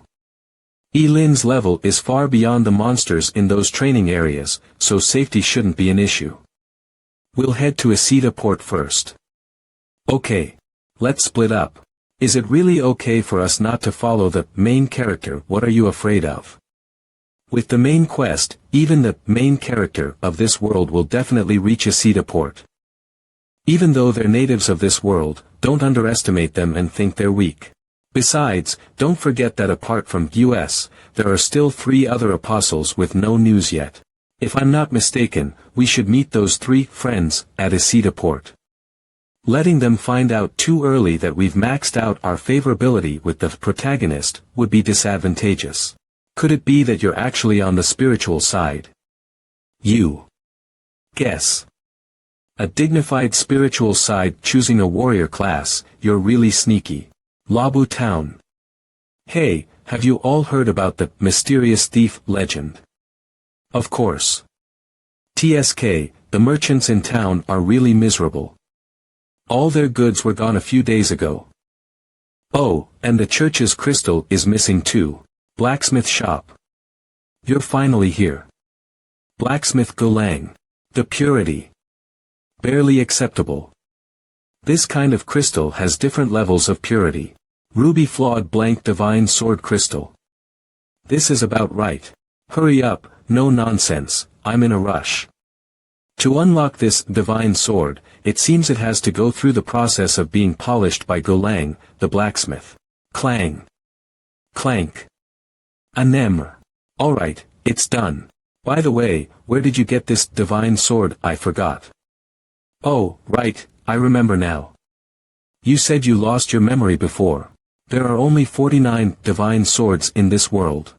Elin's level is far beyond the monsters in those training areas, so safety shouldn't be an issue. We'll head to Asita Port first. Okay. Let's split up. Is it really okay for us not to follow the main character? What are you afraid of? With the main quest, even the main character of this world will definitely reach Asita Port. Even though they're natives of this world, don't underestimate them and think they're weak. Besides, don't forget that apart from US, there are still 3 other apostles with no news yet. If I'm not mistaken, we should meet those 3 friends at Isita Port. Letting them find out too early that we've maxed out our favorability with the protagonist would be disadvantageous. Could it be that you're actually on the spiritual side? You guess. A dignified spiritual side choosing a warrior class, you're really sneaky. Labu Town. Hey, have you all heard about the mysterious thief legend? Of course. TSK, the merchants in town are really miserable. All their goods were gone a few days ago. Oh, and the church's crystal is missing too. Blacksmith shop. You're finally here. Blacksmith Gulang. The purity. Barely acceptable. This kind of crystal has different levels of purity. Ruby flawed blank divine sword crystal. This is about right. Hurry up, no nonsense, I'm in a rush. To unlock this divine sword, it seems it has to go through the process of being polished by Gulang, the blacksmith. Clang. Clank. Anem. Alright, it's done. By the way, where did you get this divine sword? I forgot. Oh, right, I remember now. You said you lost your memory before. There are only 49 divine swords in this world.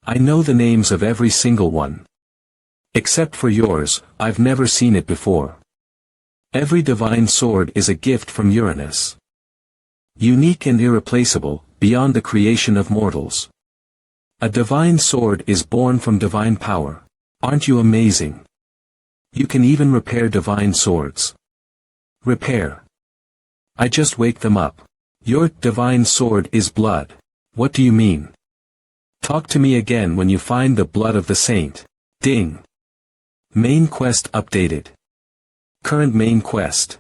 I know the names of every single one. Except for yours, I've never seen it before. Every divine sword is a gift from Uranus. Unique and irreplaceable, beyond the creation of mortals. A divine sword is born from divine power. Aren't you amazing? You can even repair divine swords. Repair. I just wake them up. Your divine sword is blood. What do you mean? Talk to me again when you find the blood of the saint. Ding. Main quest updated. Current main quest.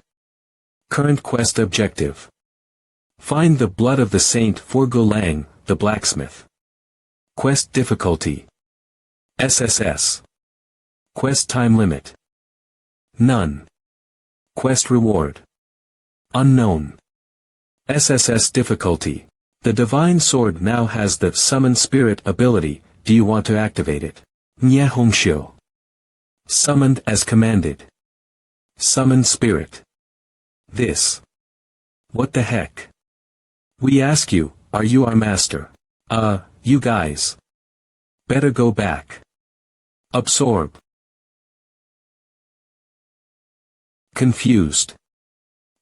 Current quest objective. Find the blood of the saint for Gulang, the blacksmith. Quest difficulty. SSS. Quest time limit. None. Quest reward. Unknown. SSS difficulty. The divine sword now has the summon spirit ability. Do you want to activate it? Nyehongshio. Summoned as commanded. Summon spirit. This. What the heck? We ask you, are you our master? You guys. Better go back. Absorb. Confused.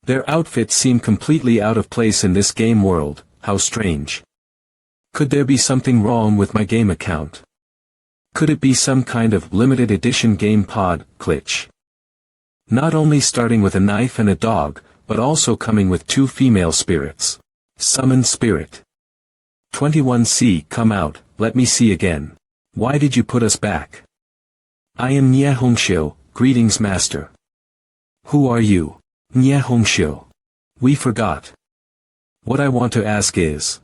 Their outfits seem completely out of place in this game world. How strange. Could there be something wrong with my game account? Could it be some kind of limited edition game pod glitch? Not only starting with a knife and a dog, but also coming with 2 female spirits. Summon spirit. 21C come out, let me see again. Why did you put us back? I am Nyehongshio, greetings master. Who are you? Nyehongshio. We forgot. What I want to ask is,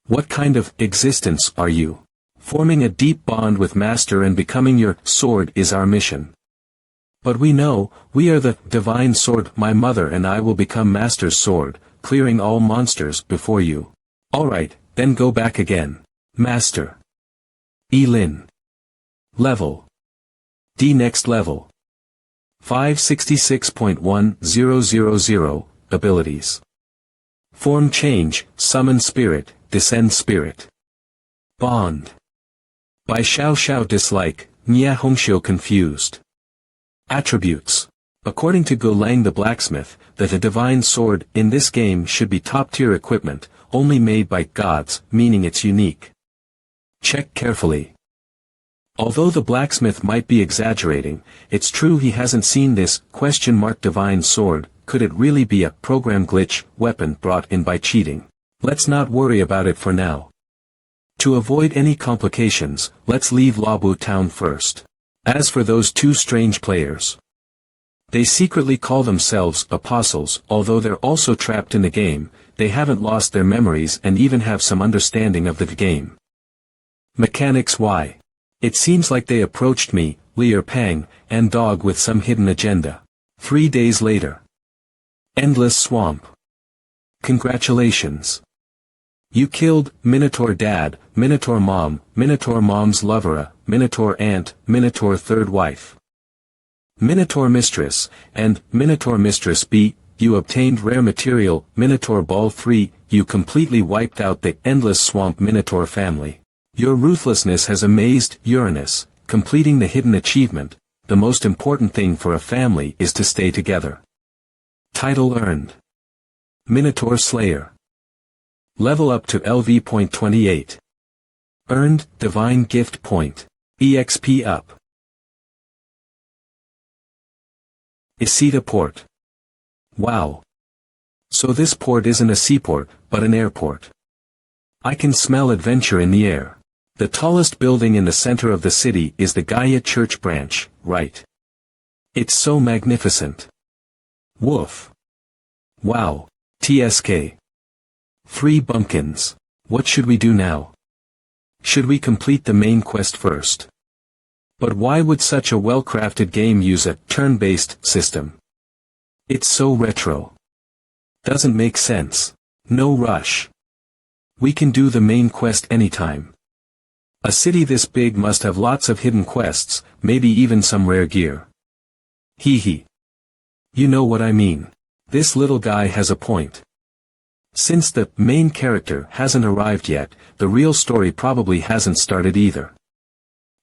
what kind of existence are you? Forming a deep bond with master and becoming your sword is our mission. But we know, we are the divine sword. My mother and I will become master's sword, clearing all monsters before you. Alright, then go back again. Master. Elin. Level. D next level. 566.1000, abilities. Form change, summon spirit, descend spirit. Bond. By Xiao Xiao dislike, Nyehongshio confused. Attributes. According to Gulang the blacksmith, that a divine sword in this game should be top-tier equipment, only made by gods, meaning it's unique. Check carefully. Although the blacksmith might be exaggerating, it's true he hasn't seen this divine sword. Could it really be a program glitch weapon brought in by cheating? Let's not worry about it for now. To avoid any complications, let's leave Labu Town first. As for those 2 strange players, they secretly call themselves apostles. Although they're also trapped in the game, they haven't lost their memories and even have some understanding of the game. Mechanics. Why? It seems like they approached me, Lier Pang, and Dog with some hidden agenda. 3 days later. Endless swamp. Congratulations. You killed Minotaur Dad, Minotaur Mom, Minotaur Mom's lover, Minotaur Aunt, Minotaur Third Wife, Minotaur Mistress, and Minotaur Mistress B. You obtained rare material, Minotaur Ball 3, you completely wiped out the Endless Swamp Minotaur family. Your ruthlessness has amazed Uranus, completing the hidden achievement. The most important thing for a family is to stay together. Title earned. Minotaur Slayer. Level up to LV.28. Earned, Divine Gift Point. EXP up. Isita Port. Wow. So this port isn't a seaport, but an airport. I can smell adventure in the air. The tallest building in the center of the city is the Gaia Church branch, right? It's so magnificent. Woof. Wow. TSK. 3 bumpkins. What should we do now? Should we complete the main quest first? But why would such a well-crafted game use a turn-based system? It's so retro. Doesn't make sense. No rush. We can do the main quest anytime. A city this big must have lots of hidden quests, maybe even some rare gear. Hee hee. You know what I mean. This little guy has a point. Since the main character hasn't arrived yet, the real story probably hasn't started either.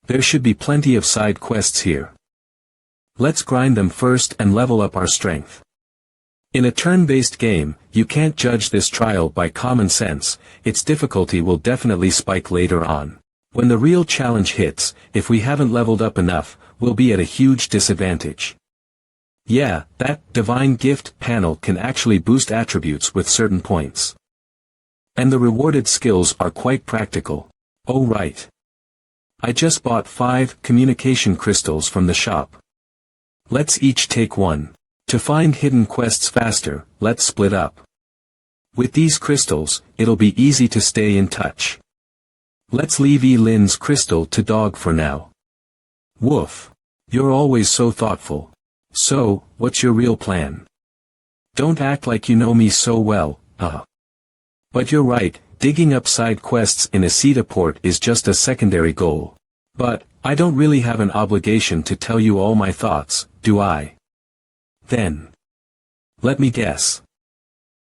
There should be plenty of side quests here. Let's grind them first and level up our strength. In a turn-based game, you can't judge this trial by common sense, its difficulty will definitely spike later on. When the real challenge hits, if we haven't leveled up enough, we'll be at a huge disadvantage. Yeah, that divine gift panel can actually boost attributes with certain points. And the rewarded skills are quite practical. Oh right. I just bought 5 communication crystals from the shop. Let's each take 1. To find hidden quests faster, let's split up. With these crystals, it'll be easy to stay in touch. Let's leave Lynn's crystal to Dog for now. Woof. You're always so thoughtful. So, what's your real plan? Don't act like you know me so well, But you're right, digging up side quests in Isita Port is just a secondary goal. But, I don't really have an obligation to tell you all my thoughts, do I? Then. Let me guess.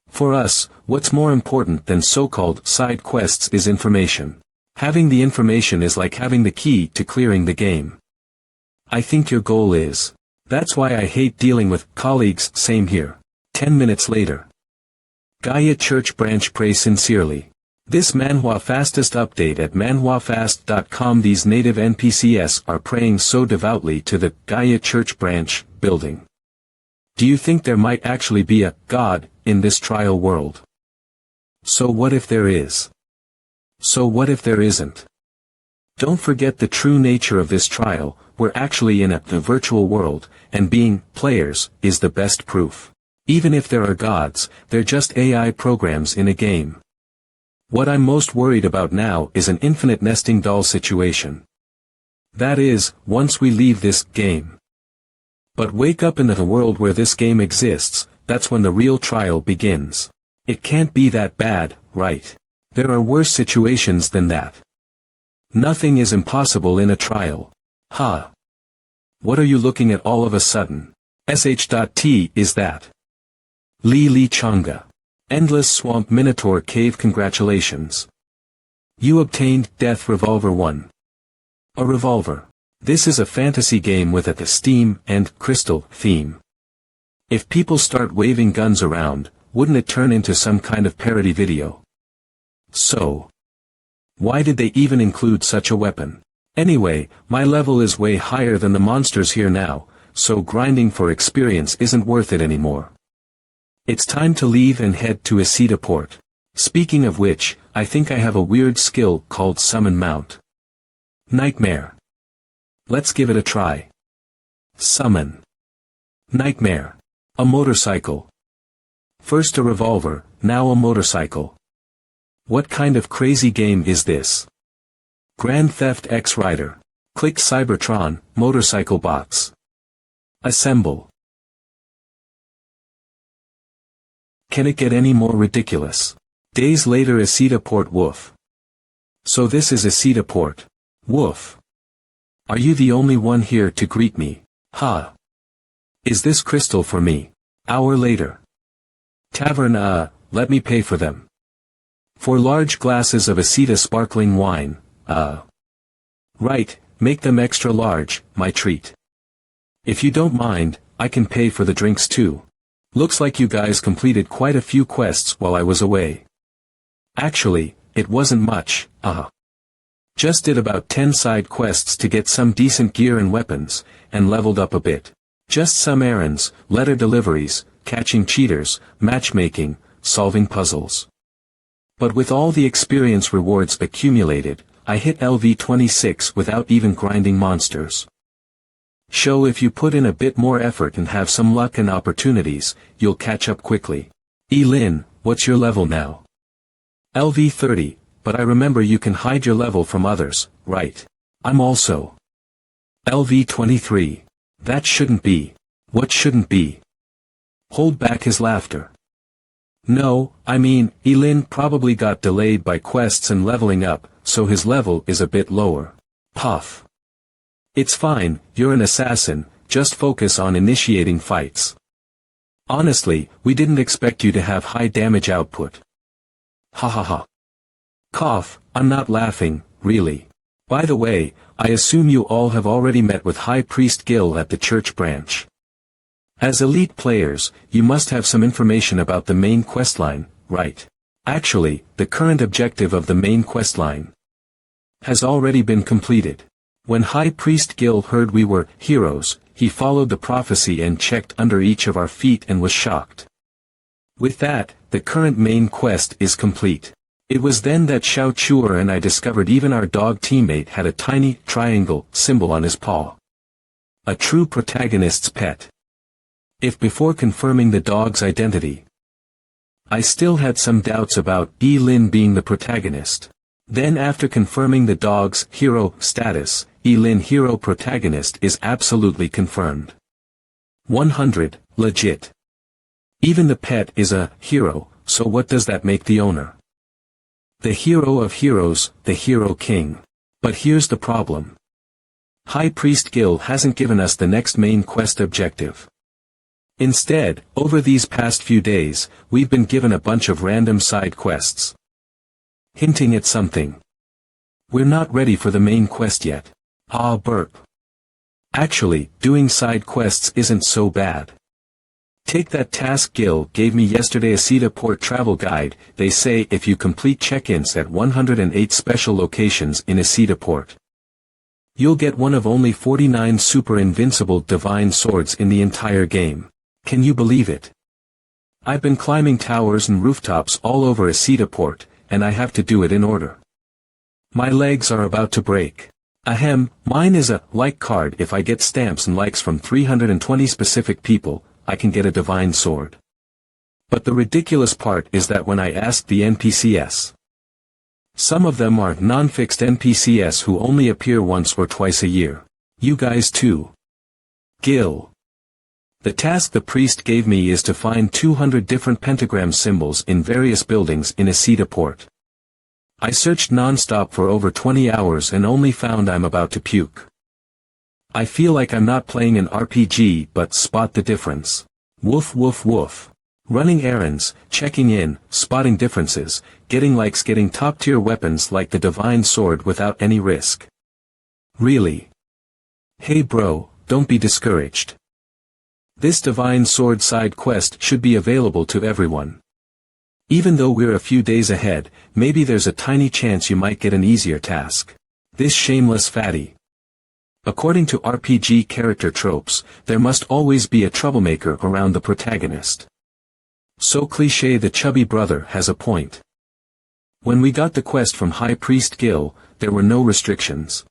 For us, what's more important than so-called side quests is information. Having the information is like having the key to clearing the game. I think your goal is. That's why I hate dealing with colleagues, same here. 10 minutes later. Gaia Church branch pray sincerely. This Manhwa fastest update at manhwafast.com. These native NPCs are praying so devoutly to the Gaia Church branch building. Do you think there might actually be a God in this trial world? So what if there is? So what if there isn't? Don't forget the true nature of this trial. We're actually in a virtual world, and being players is the best proof. Even if there are gods, they're just AI programs in a game. What I'm most worried about now is an infinite nesting doll situation. That is, once we leave this game. But wake up in the world where this game exists, that's when the real trial begins. It can't be that bad, right? There are worse situations than that. Nothing is impossible in a trial. Ha! What are you looking at all of a sudden? Sh.T is that? Li Changa. Endless Swamp Minotaur Cave. Congratulations. You obtained Death Revolver 1. A revolver. This is a fantasy game with a steam and crystal theme. If people start waving guns around, wouldn't it turn into some kind of parody video? So. Why did they even include such a weapon? Anyway, my level is way higher than the monsters here now, so grinding for experience isn't worth it anymore. It's time to leave and head to Isita Port. Speaking of which, I think I have a weird skill called Summon Mount. Nightmare. Let's give it a try. Summon. Nightmare. A motorcycle. First a revolver, now a motorcycle. What kind of crazy game is this? Grand Theft X Rider. Click Cybertron, motorcycle bots. Assemble. Can it get any more ridiculous? Days later, Asita Port. Woof. So this is Asita Port. Woof. Are you the only one here to greet me? Ha. Is this crystal for me? Hour later. Tavern. Let me pay for them. 4 large glasses of Asita sparkling wine. Right, make them extra large, my treat. If you don't mind, I can pay for the drinks too. Looks like you guys completed quite a few quests while I was away. Actually, it wasn't much, Just did about 10 side quests to get some decent gear and weapons, and leveled up a bit. Just some errands, letter deliveries, catching cheaters, matchmaking, solving puzzles. But with all the experience rewards accumulated, I hit LV26 without even grinding monsters. Show if you put in a bit more effort and have some luck and opportunities, you'll catch up quickly. Lin, what's your level now? LV30, but I remember you can hide your level from others, right? I'm also LV23. That shouldn't be. What shouldn't be? Hold back his laughter. No, I mean, Lin probably got delayed by quests and leveling up, so his level is a bit lower. Puff. It's fine, you're an assassin, just focus on initiating fights. Honestly, we didn't expect you to have high damage output. Ha ha ha. Cough, I'm not laughing, really. By the way, I assume you all have already met with High Priest Gil at the church branch. As elite players, you must have some information about the main questline, right? Actually, the current objective of the main questline has already been completed. When High Priest Gil heard we were heroes, he followed the prophecy and checked under each of our feet and was shocked. With that, the current main quest is complete. It was then that Xiao Chuer and I discovered even our dog teammate had a tiny triangle symbol on his paw. A true protagonist's pet. If before confirming the dog's identity, I still had some doubts about Lin being the protagonist. Then after confirming the dog's hero status, Lin hero protagonist is absolutely confirmed. 100, legit. Even the pet is a hero, so what does that make the owner? The hero of heroes, the hero king. But here's the problem. High Priest Gil hasn't given us the next main quest objective. Instead, over these past few days, we've been given a bunch of random side quests. Hinting at something. We're not ready for the main quest yet. Burp. Actually, doing side quests isn't so bad. Take that task Gil gave me yesterday, Asita Port Travel Guide. They say if you complete check-ins at 108 special locations in Asita Port, you'll get one of only 49 super invincible divine swords in the entire game. Can you believe it? I've been climbing towers and rooftops all over Asita Port, and I have to do it in order. My legs are about to break. Mine is a like card. If I get stamps and likes from 320 specific people, I can get a divine sword. But the ridiculous part is that when I asked the NPCs, some of them are non-fixed NPCs who only appear once or twice a year. You guys too. Gil. The task the priest gave me is to find 200 different pentagram symbols in various buildings in Asita Port. I searched non-stop for over 20 hours and only found I'm about to puke. I feel like I'm not playing an RPG, but spot the difference. Woof woof woof. Running errands, checking in, spotting differences, getting likes, getting top-tier weapons like the divine sword without any risk. Really? Hey bro, don't be discouraged. This divine sword side quest should be available to everyone. Even though we're a few days ahead, maybe there's a tiny chance you might get an easier task. This shameless fatty. According to RPG character tropes, there must always be a troublemaker around the protagonist. So cliché, the chubby brother has a point. When we got the quest from High Priest Gil, there were no restrictions.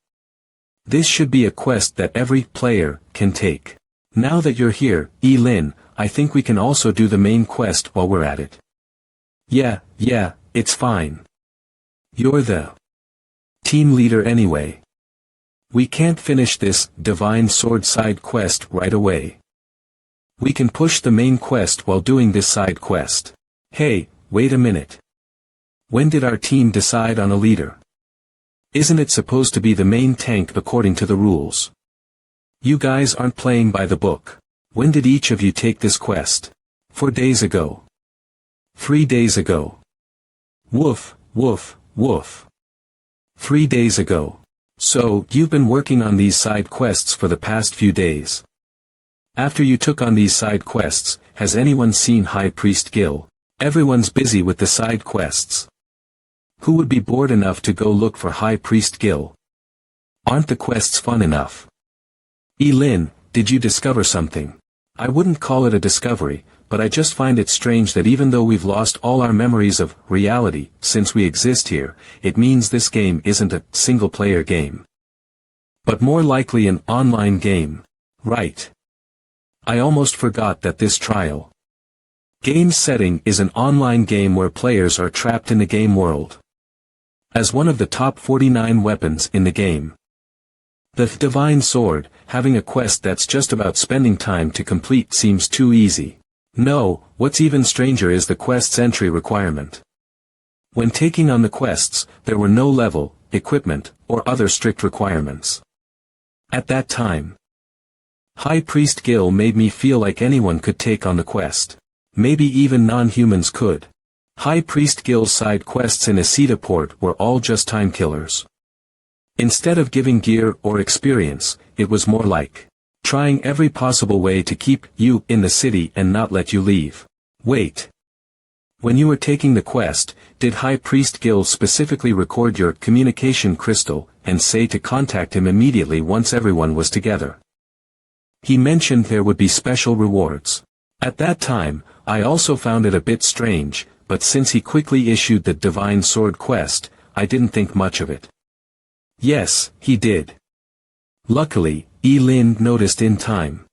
This should be a quest that every player can take. Now that you're here, Lin, I think we can also do the main quest while we're at it. Yeah, it's fine. You're the team leader anyway. We can't finish this divine sword side quest right away. We can push the main quest while doing this side quest. Hey, wait a minute. When did our team decide on a leader? Isn't it supposed to be the main tank according to the rules? You guys aren't playing by the book. When did each of you take this quest? 4 days ago. 3 days ago. Woof, woof, woof. 3 days ago. So, you've been working on these side quests for the past few days. After you took on these side quests, has anyone seen High Priest Gil? Everyone's busy with the side quests. Who would be bored enough to go look for High Priest Gil? Aren't the quests fun enough? Lin, did you discover something? I wouldn't call it a discovery, but I just find it strange that even though we've lost all our memories of reality since we exist here, it means this game isn't a single-player game. But more likely an online game. Right. I almost forgot that this trial game setting is an online game where players are trapped in the game world. As one of the top 49 weapons in the game, the Divine Sword, having a quest that's just about spending time to complete seems too easy. No, what's even stranger is the quest's entry requirement. When taking on the quests, there were no level, equipment, or other strict requirements. At that time, High Priest Gil made me feel like anyone could take on the quest. Maybe even non-humans could. High Priest Gil's side quests in Asita Port were all just time killers. Instead of giving gear or experience, it was more like trying every possible way to keep you in the city and not let you leave. Wait. When you were taking the quest, did High Priest Gil specifically record your communication crystal and say to contact him immediately once everyone was together? He mentioned there would be special rewards. At that time, I also found it a bit strange, but since he quickly issued the Divine Sword quest, I didn't think much of it. Yes, he did. Luckily, Lin noticed in time.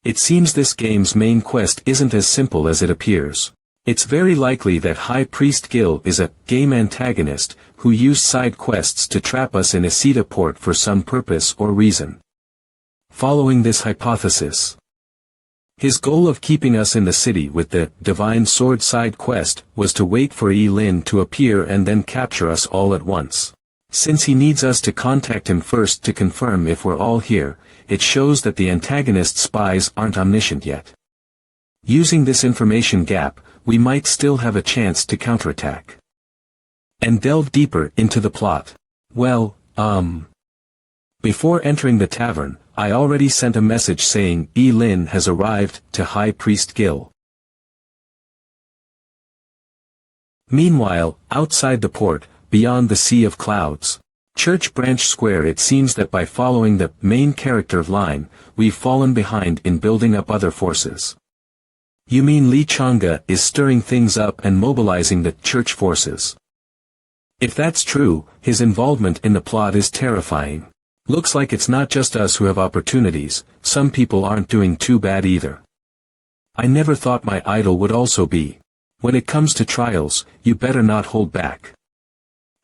It seems this game's main quest isn't as simple as it appears. It's very likely that High Priest Gil is a game antagonist who used side quests to trap us in Asita Port for some purpose or reason. Following this hypothesis, his goal of keeping us in the city with the Divine Sword side quest was to wait for Lin to appear and then capture us all at once. Since he needs us to contact him first to confirm if we're all here, it shows that the antagonist spies aren't omniscient yet. Using this information gap, we might still have a chance to counterattack and delve deeper into the plot. Well, before entering the tavern, I already sent a message saying Lin has arrived to High Priest Gil. Meanwhile, outside the port, beyond the sea of clouds, Church Branch Square, it seems that by following the main character line, we've fallen behind in building up other forces. You mean Li Chang'e is stirring things up and mobilizing the church forces? If that's true, his involvement in the plot is terrifying. Looks like it's not just us who have opportunities, some people aren't doing too bad either. I never thought my idol would also be. When it comes to trials, you better not hold back.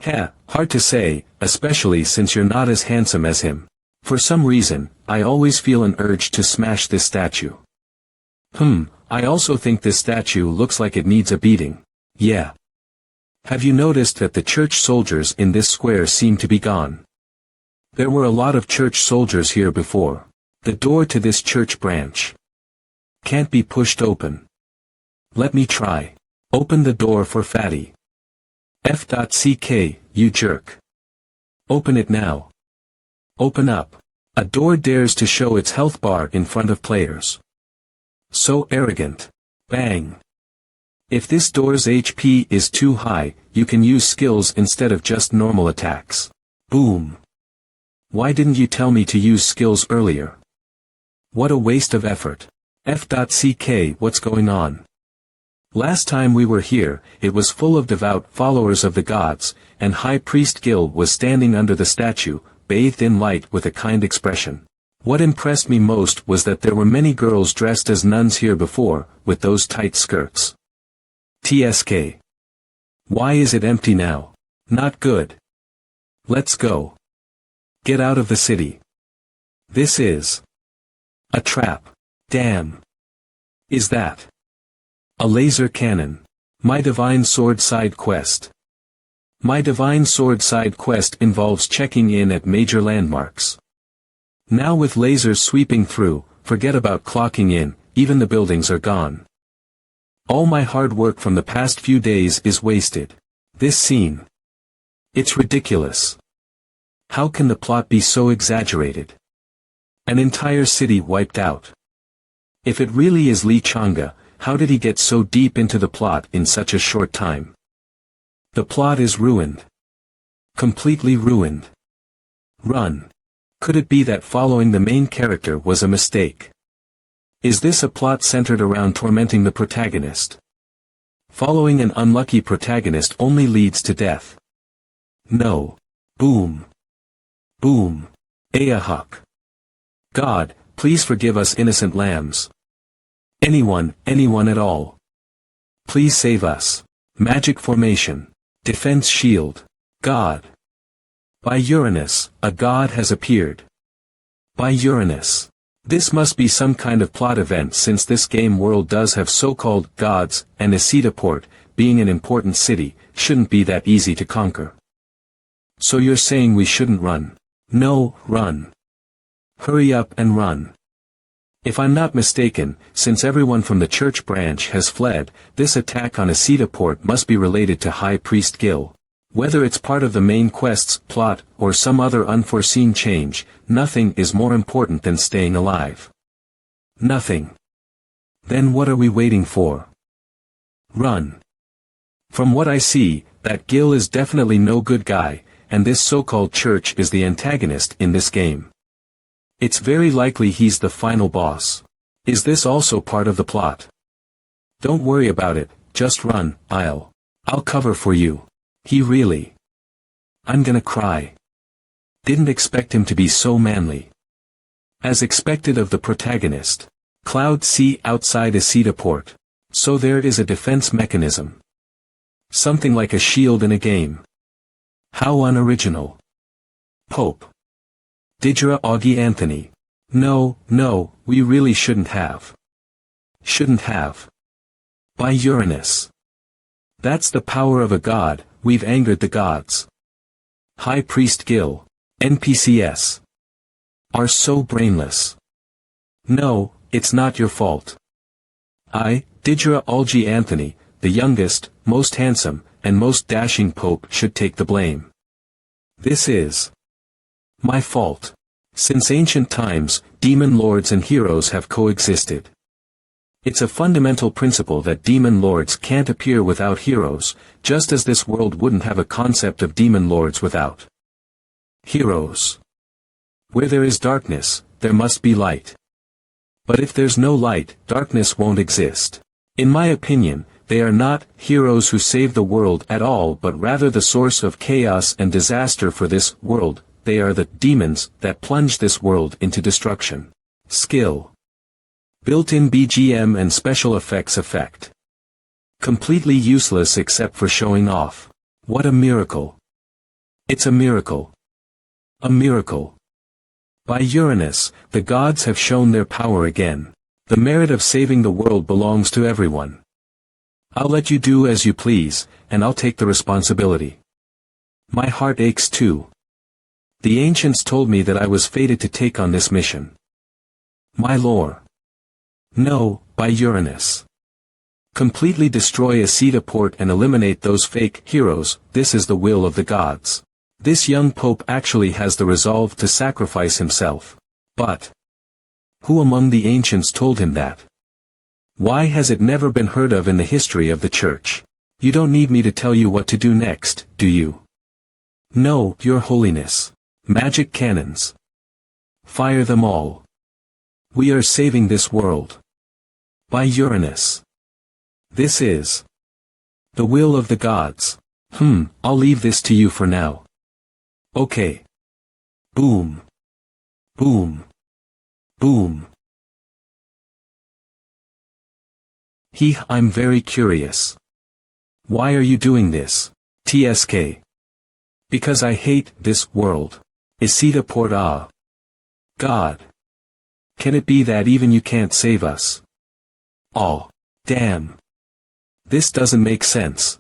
Hard to say, especially since you're not as handsome as him. For some reason, I always feel an urge to smash this statue. I also think this statue looks like it needs a beating. Yeah. Have you noticed that the church soldiers in this square seem to be gone? There were a lot of church soldiers here before. The door to this church branch can't be pushed open. Let me try. Open the door for Fatty. F.CK, you jerk. Open it now. Open up. A door dares to show its health bar in front of players. So arrogant. Bang. If this door's HP is too high, you can use skills instead of just normal attacks. Boom. Why didn't you tell me to use skills earlier? What a waste of effort. F.CK, what's going on? Last time we were here, it was full of devout followers of the gods, and High Priest Gil was standing under the statue, bathed in light with a kind expression. What impressed me most was that there were many girls dressed as nuns here before, with those tight skirts. TSK. Why is it empty now? Not good. Let's go. Get out of the city. This is a trap. Damn. Is that a laser cannon? My Divine Sword Side Quest. My Divine Sword side quest involves checking in at major landmarks. Now with lasers sweeping through, forget about clocking in, even the buildings are gone. All my hard work from the past few days is wasted. This scene. It's ridiculous. How can the plot be so exaggerated? An entire city wiped out. If it really is Lee Changa, how did he get so deep into the plot in such a short time? The plot is ruined. Completely ruined. Run. Could it be that following the main character was a mistake? Is this a plot centered around tormenting the protagonist? Following an unlucky protagonist only leads to death. No. Boom. Boom. Ayahawk. God, please forgive us innocent lambs. Anyone at all. Please save us. Magic formation. Defense shield. God. By Uranus, a god has appeared. By Uranus. This must be some kind of plot event since this game world does have so-called gods, and Isida Port, being an important city, shouldn't be that easy to conquer. So you're saying we shouldn't run? No, run. Hurry up and run. If I'm not mistaken, since everyone from the church branch has fled, this attack on Isida Port must be related to High Priest Gil. Whether it's part of the main quest's plot or some other unforeseen change, nothing is more important than staying alive. Nothing. Then what are we waiting for? Run. From what I see, that Gil is definitely no good guy, and this so-called church is the antagonist in this game. It's very likely he's the final boss. Is this also part of the plot? Don't worry about it, just run, I'll cover for you. He really. I'm gonna cry. Didn't expect him to be so manly. As expected of the protagonist. Cloud Sea outside Isida Port. So there is a defense mechanism. Something like a shield in a game. How unoriginal. Pope. Didra Augie Anthony. No, we really shouldn't have. Shouldn't have. By Uranus. That's the power of a god, we've angered the gods. High Priest Gil. NPCs. Are so brainless. No, it's not your fault. I, Didra Augie Anthony, the youngest, most handsome, and most dashing pope should take the blame. This is my fault. Since ancient times, demon lords and heroes have coexisted. It's a fundamental principle that demon lords can't appear without heroes, just as this world wouldn't have a concept of demon lords without heroes. Where there is darkness, there must be light. But if there's no light, darkness won't exist. In my opinion, they are not heroes who save the world at all but rather the source of chaos and disaster for this world. They are the demons that plunge this world into destruction. Skill. Built-in BGM and special effects effect. Completely useless except for showing off. What a miracle. It's a miracle. A miracle. By Uranus, the gods have shown their power again. The merit of saving the world belongs to everyone. I'll let you do as you please, and I'll take the responsibility. My heart aches too. The ancients told me that I was fated to take on this mission. My lore. No, by Uranus. Completely destroy Isida Port and eliminate those fake heroes, this is the will of the gods. This young pope actually has the resolve to sacrifice himself. But who among the ancients told him that? Why has it never been heard of in the history of the church? You don't need me to tell you what to do next, do you? No, your holiness. Magic cannons. Fire them all. We are saving this world. By Uranus. This is the will of the gods. I'll leave this to you for now. Okay. Boom. Boom. Boom. I'm very curious. Why are you doing this? TSK. Because I hate this world. Isida Port God. Can it be that even you can't save us? Oh, damn. This doesn't make sense.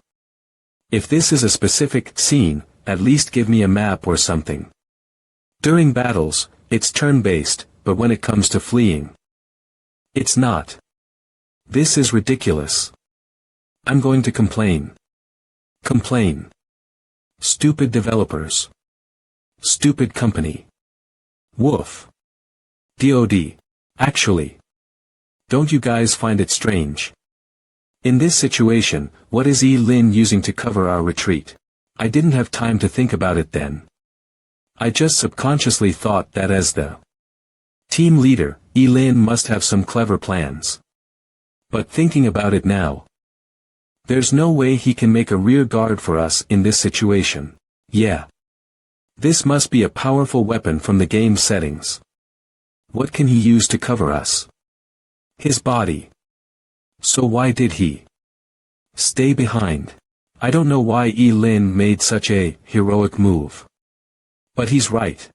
If this is a specific scene, at least give me a map or something. During battles, it's turn-based, but when it comes to fleeing, it's not. This is ridiculous. I'm going to complain. Complain. Stupid developers. Stupid company. Woof. DOD. Actually. Don't you guys find it strange? In this situation, what is Lin using to cover our retreat? I didn't have time to think about it then. I just subconsciously thought that as the team leader, Lin must have some clever plans. But thinking about it now, there's no way he can make a rear guard for us in this situation. Yeah. This must be a powerful weapon from the game settings. What can he use to cover us? His body. So why did he stay behind? I don't know why Lin made such a heroic move. But he's right.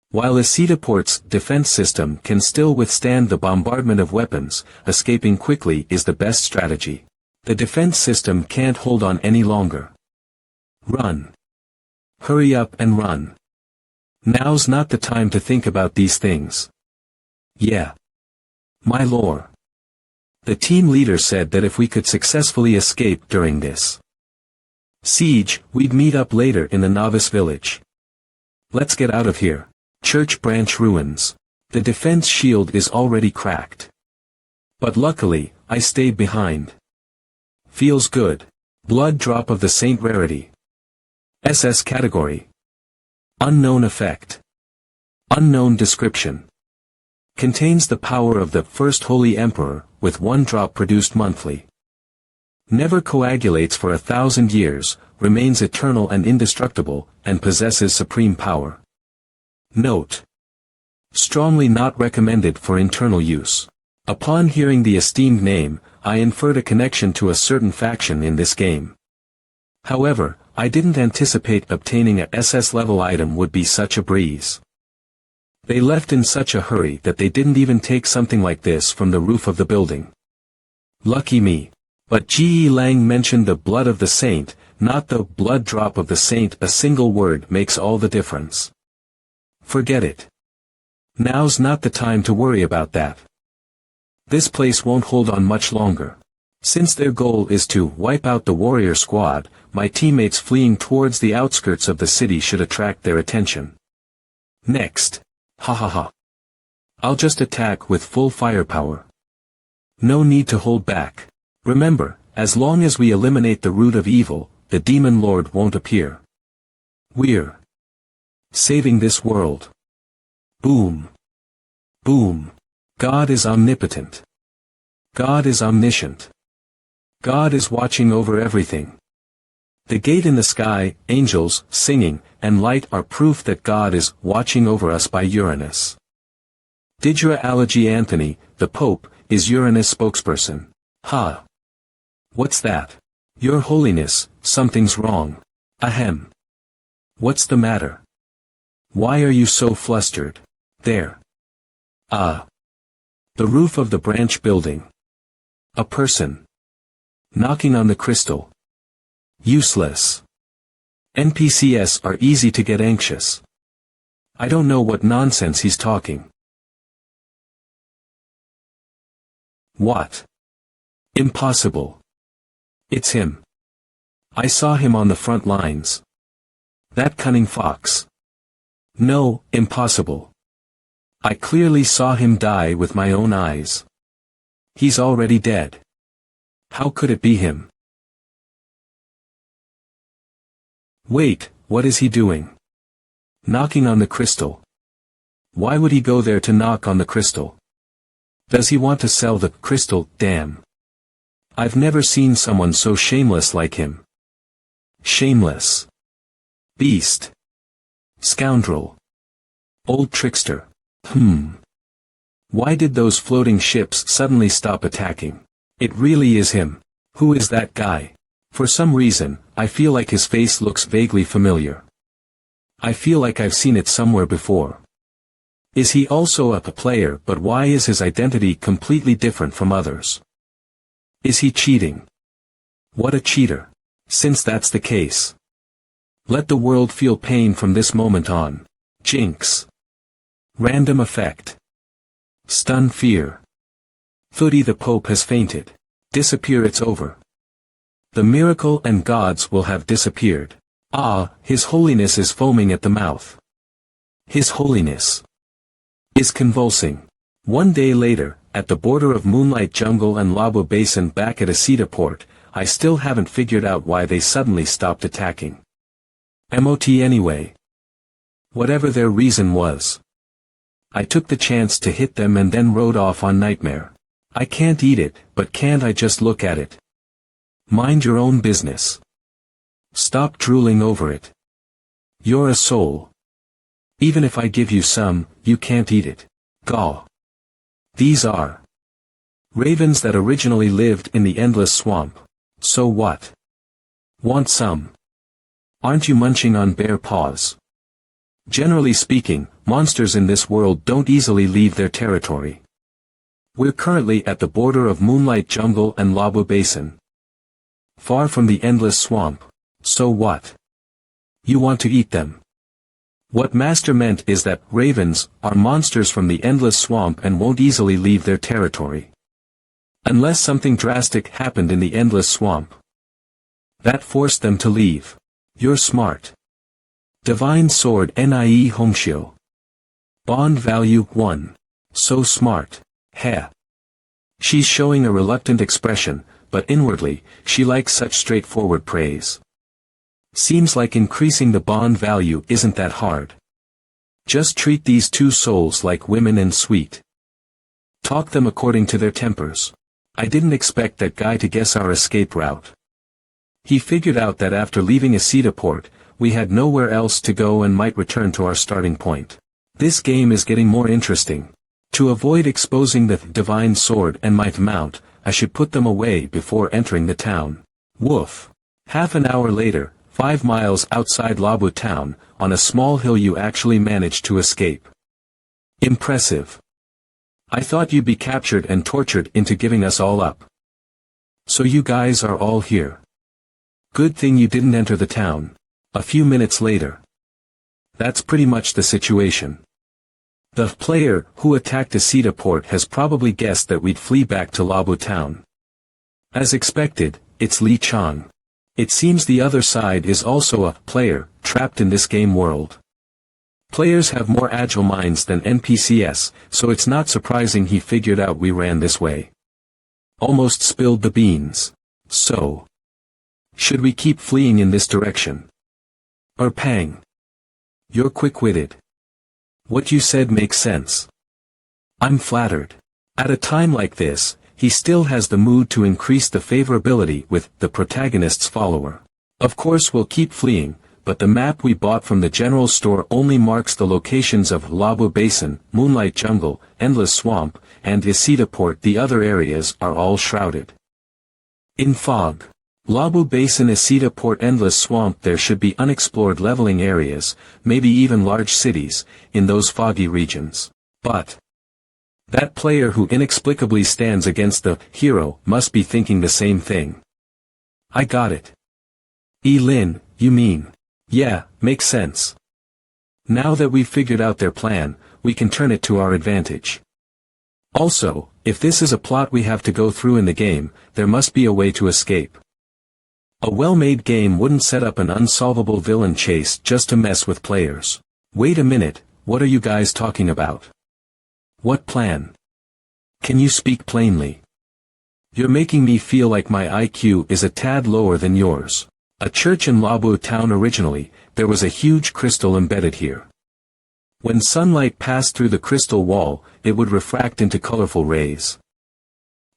While the Cetaport's defense system can still withstand the bombardment of weapons, escaping quickly is the best strategy. The defense system can't hold on any longer. Run. Hurry up and run. Now's not the time to think about these things. Yeah. My lord. The team leader said that if we could successfully escape during this siege, we'd meet up later in the novice village. Let's get out of here. Church branch ruins. The defense shield is already cracked. But luckily, I stayed behind. Feels good. Blood drop of the saint rarity. SS category. Unknown effect. Unknown description. Contains the power of the first holy emperor, with 1 drop produced monthly. Never coagulates for 1,000 years, remains eternal and indestructible, and possesses supreme power. Note. Strongly not recommended for internal use. Upon hearing the esteemed name, I inferred a connection to a certain faction in this game. However, I didn't anticipate obtaining a SS level item would be such a breeze. They left in such a hurry that they didn't even take something like this from the roof of the building. Lucky me. But Ge Lang mentioned the blood of the saint, not the blood drop of the saint. A single word makes all the difference. Forget it. Now's not the time to worry about that. This place won't hold on much longer. Since their goal is to wipe out the warrior squad, my teammates fleeing towards the outskirts of the city should attract their attention. Next. Ha ha ha. I'll just attack with full firepower. No need to hold back. Remember, as long as we eliminate the root of evil, the demon lord won't appear. We're saving this world. Boom. Boom. God is omnipotent. God is omniscient. God is watching over everything. The gate in the sky, angels, singing, and light are proof that God is watching over us by Uranus. Didra Allergy Anthony, the Pope, is Uranus spokesperson. Ha. What's that? Your Holiness, something's wrong. Ahem. What's the matter? Why are you so flustered? There. Ah. The roof of the branch building. A person. Knocking on the crystal. Useless. NPCs are easy to get anxious. I don't know what nonsense he's talking. What? Impossible. It's him. I saw him on the front lines. That cunning fox. No, impossible. I clearly saw him die with my own eyes. He's already dead. How could it be him? Wait, what is he doing? Knocking on the crystal. Why would he go there to knock on the crystal? Does he want to sell the crystal? Damn. I've never seen someone so shameless like him. Shameless. Beast. Scoundrel. Old trickster. Why did those floating ships suddenly stop attacking? It really is him. Who is that guy? For some reason, I feel like his face looks vaguely familiar. I feel like I've seen it somewhere before. Is he also a player? But why is his identity completely different from others? Is he cheating? What a cheater. Since that's the case, let the world feel pain from this moment on. Jinx. Random effect. Stun fear. Thudi the Pope has fainted. Disappear, it's over. The miracle and gods will have disappeared. Ah, His Holiness is foaming at the mouth. His Holiness is convulsing. One day later, at the border of Moonlight Jungle and Labo Basin back at Asita Port, I still haven't figured out why they suddenly stopped attacking. MOT anyway. Whatever their reason was. I took the chance to hit them and then rode off on Nightmare. I can't eat it, but can't I just look at it? Mind your own business. Stop drooling over it. You're a soul. Even if I give you some, you can't eat it. Gaw. These are ravens that originally lived in the endless swamp. So what? Want some? Aren't you munching on bare paws? Generally speaking, monsters in this world don't easily leave their territory. We're currently at the border of Moonlight Jungle and Labo Basin. Far from the endless swamp. So what? You want to eat them. What Master meant is that ravens are monsters from the endless swamp and won't easily leave their territory. Unless something drastic happened in the endless swamp that forced them to leave. You're smart. Divine Sword Nie Hongshio. Bond value 1. So smart. Heh. She's showing a reluctant expression, but inwardly, she likes such straightforward praise. Seems like increasing the bond value isn't that hard. Just treat these two souls like women and sweet. Talk them according to their tempers. I didn't expect that guy to guess our escape route. He figured out that after leaving Asita Port, we had nowhere else to go and might return to our starting point. This game is getting more interesting. To avoid exposing the Divine Sword and Might Mount, I should put them away before entering the town. Woof. Half an hour later, 5 miles outside Labo town, on a small hill you actually managed to escape. Impressive. I thought you'd be captured and tortured into giving us all up. So you guys are all here. Good thing you didn't enter the town. A few minutes later. That's pretty much the situation. The player who attacked Asita Port has probably guessed that we'd flee back to Labo town. As expected, it's Li Chang. It seems the other side is also a player trapped in this game world. Players have more agile minds than NPCs, so it's not surprising he figured out we ran this way. Almost spilled the beans. So, should we keep fleeing in this direction? Or Pang? You're quick-witted. What you said makes sense. I'm flattered. At a time like this, he still has the mood to increase the favorability with the protagonist's follower. Of course we'll keep fleeing, but the map we bought from the general store only marks the locations of Labo Basin, Moonlight Jungle, Endless Swamp, and Asita Port. The other areas are all shrouded in fog. Labo Basin, Asita Port, Endless Swamp. There should be unexplored leveling areas, maybe even large cities, in those foggy regions. But that player who inexplicably stands against the hero must be thinking the same thing. I got it. Lin, you mean? Yeah, makes sense. Now that we've figured out their plan, we can turn it to our advantage. Also, if this is a plot we have to go through in the game, there must be a way to escape. A well-made game wouldn't set up an unsolvable villain chase just to mess with players. Wait a minute, what are you guys talking about? What plan? Can you speak plainly? You're making me feel like my IQ is a tad lower than yours. A church in Labo town. Originally, there was a huge crystal embedded here. When sunlight passed through the crystal wall, it would refract into colorful rays,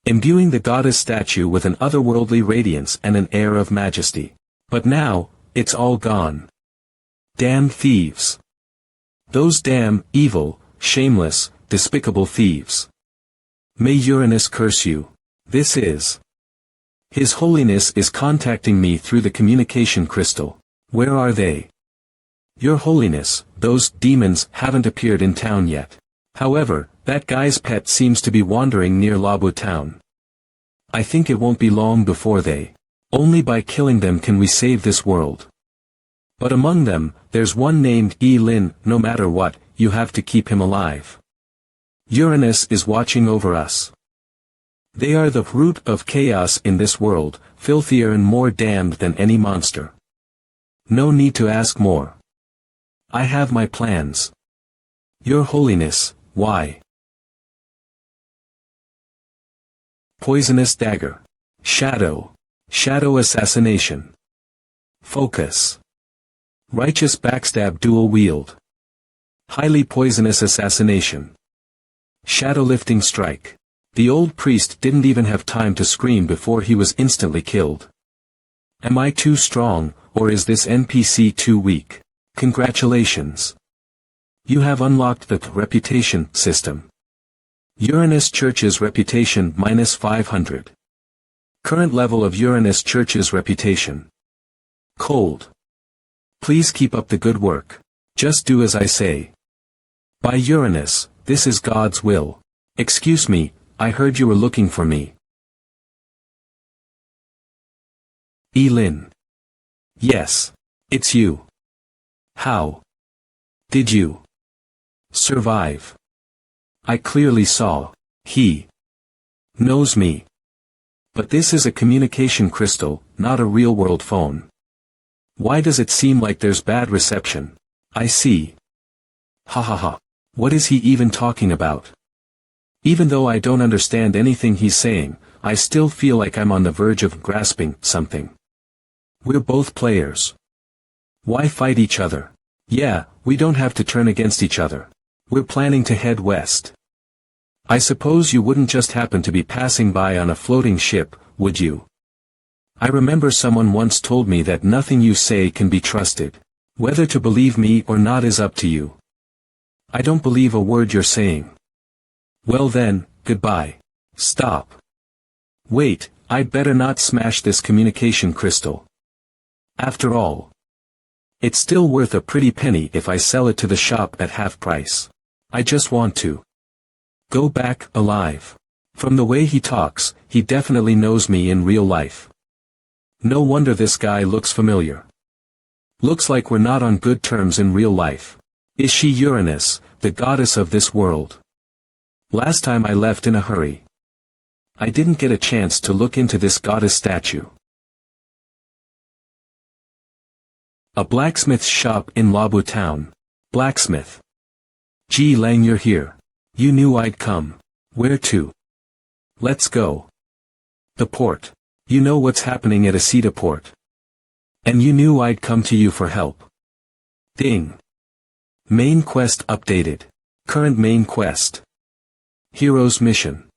imbuing the goddess statue with an otherworldly radiance and an air of majesty. But now, it's all gone. Damn thieves. Those damn, evil, shameless, despicable thieves. May Uranus curse you. This is. His Holiness is contacting me through the communication crystal. Where are they? Your Holiness, those demons haven't appeared in town yet. However, that guy's pet seems to be wandering near Labo town. I think it won't be long before they. Only by killing them can we save this world. But among them, there's one named Lin. No matter what, you have to keep him alive. Uranus is watching over us. They are the root of chaos in this world, filthier and more damned than any monster. No need to ask more. I have my plans. Your Holiness, why? Poisonous dagger. Shadow. Shadow assassination. Focus. Righteous backstab dual wield. Highly poisonous assassination. Shadow lifting strike. The old priest didn't even have time to scream before he was instantly killed. Am I too strong, or is this NPC too weak? Congratulations. You have unlocked the reputation system. Uranus Church's reputation -500. Current level of Uranus Church's reputation. Cold. Please keep up the good work. Just do as I say. By Uranus, this is God's will. Excuse me, I heard you were looking for me. Lin. Yes. It's you. How did you survive? I clearly saw. He knows me. But this is a communication crystal, not a real-world phone. Why does it seem like there's bad reception? I see. Ha ha ha. What is he even talking about? Even though I don't understand anything he's saying, I still feel like I'm on the verge of grasping something. We're both players. Why fight each other? Yeah, we don't have to turn against each other. We're planning to head west. I suppose you wouldn't just happen to be passing by on a floating ship, would you? I remember someone once told me that nothing you say can be trusted. Whether to believe me or not is up to you. I don't believe a word you're saying. Well then, goodbye. Stop. Wait, I'd better not smash this communication crystal. After all, it's still worth a pretty penny if I sell it to the shop at half price. I just want to go back alive. From the way he talks, he definitely knows me in real life. No wonder this guy looks familiar. Looks like we're not on good terms in real life. Is she Uranus, the goddess of this world? Last time I left in a hurry. I didn't get a chance to look into this goddess statue. A blacksmith's shop in Labu town. Blacksmith. Gee Lang, you're here. You knew I'd come. Where to? Let's go. The port. You know what's happening at Asita port. And you knew I'd come to you for help. Ding. Main quest updated. Current main quest. Hero's mission.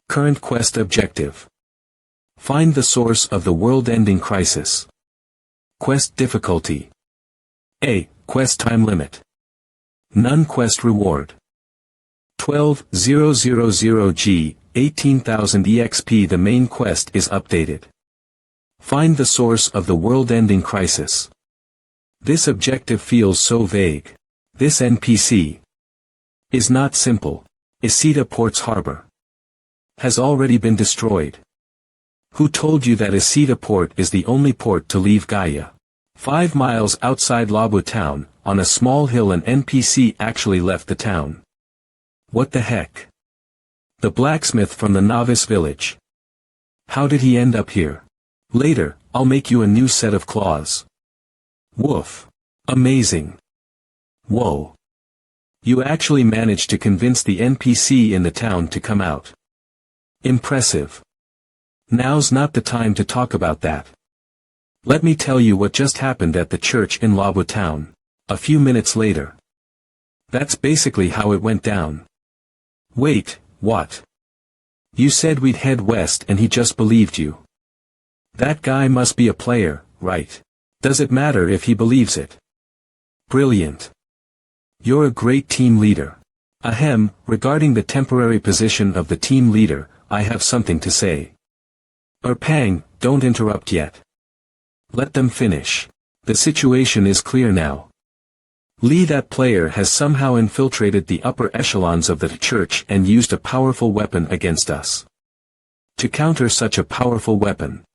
Current quest objective. Find the source of the world-ending crisis. Quest difficulty. A. Quest time limit. None. Quest reward. 12,000G, 18,000 EXP. The main quest is updated. Find the source of the world-ending crisis. This objective feels so vague. This NPC is not simple. Asita Port's harbor has already been destroyed. Who told you that Asita Port is the only port to leave Gaia? 5 miles outside Labu town, on a small hill, an NPC actually left the town. What the heck? The blacksmith from the novice village. How did he end up here? Later, I'll make you a new set of claws. Woof. Amazing. Whoa. You actually managed to convince the NPC in the town to come out. Impressive. Now's not the time to talk about that. Let me tell you what just happened at the church in Labu town. A few minutes later. That's basically how it went down. Wait, what? You said we'd head west and he just believed you. That guy must be a player, right? Does it matter if he believes it? Brilliant. You're a great team leader. Ahem, regarding the temporary position of the team leader, I have something to say. Pang, don't interrupt yet. Let them finish. The situation is clear now. Lee, that player has somehow infiltrated the upper echelons of the church and used a powerful weapon against us. To counter such a powerful weapon,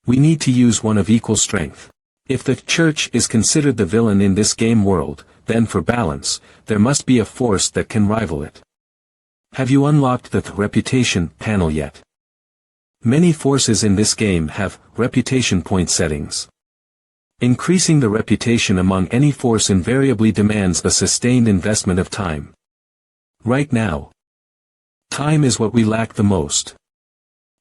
We need to use one of equal strength. If the church is considered the villain in this game world, then for balance, there must be a force that can rival it. Have you unlocked the reputation panel yet? Many forces in this game have reputation point settings. Increasing the reputation among any force invariably demands a sustained investment of time. Right now, time is what we lack the most.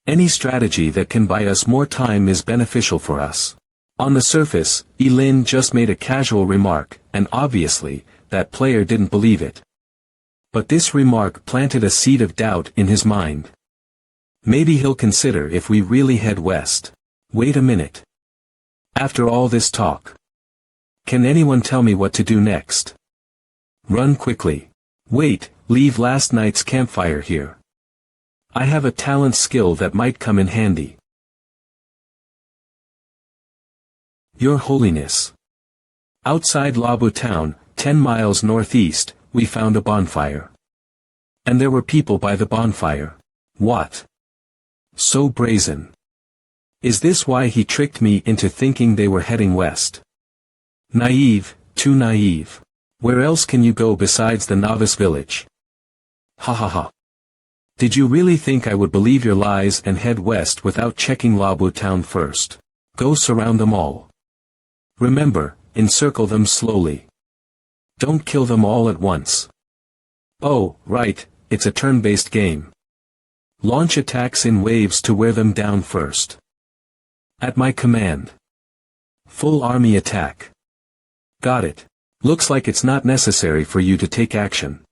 Any strategy that can buy us more time is beneficial for us. On the surface, Elin just made a casual remark, and obviously, that player didn't believe it. But this remark planted a seed of doubt in his mind. Maybe he'll consider if we really head west. Wait a minute. After all this talk, can anyone tell me what to do next? Run quickly. Wait, leave last night's campfire here. I have a talent skill that might come in handy. Your Holiness. Outside Labu town, 10 miles northeast, we found a bonfire. And there were people by the bonfire. What? So brazen. Is this why he tricked me into thinking they were heading west? Naive, too naive. Where else can you go besides the novice village? Ha ha ha. Did you really think I would believe your lies and head west without checking Labu town first? Go surround them all. Remember, encircle them slowly. Don't kill them all at once. Oh, right, it's a turn-based game. Launch attacks in waves to wear them down first. At my command. Full army attack. Got it. Looks like it's not necessary for you to take action.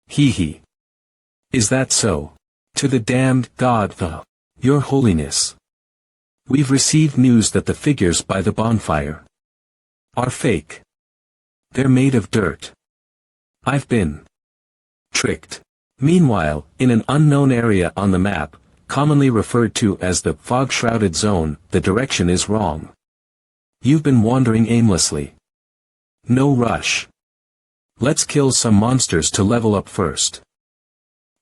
Hee hee. Is that so? To the damned God, Your Holiness. We've received news that the figures by the bonfire are fake. They're made of dirt. I've been tricked. Meanwhile, in an unknown area on the map, commonly referred to as the fog-shrouded zone, the direction is wrong. You've been wandering aimlessly. No rush. Let's kill some monsters to level up first.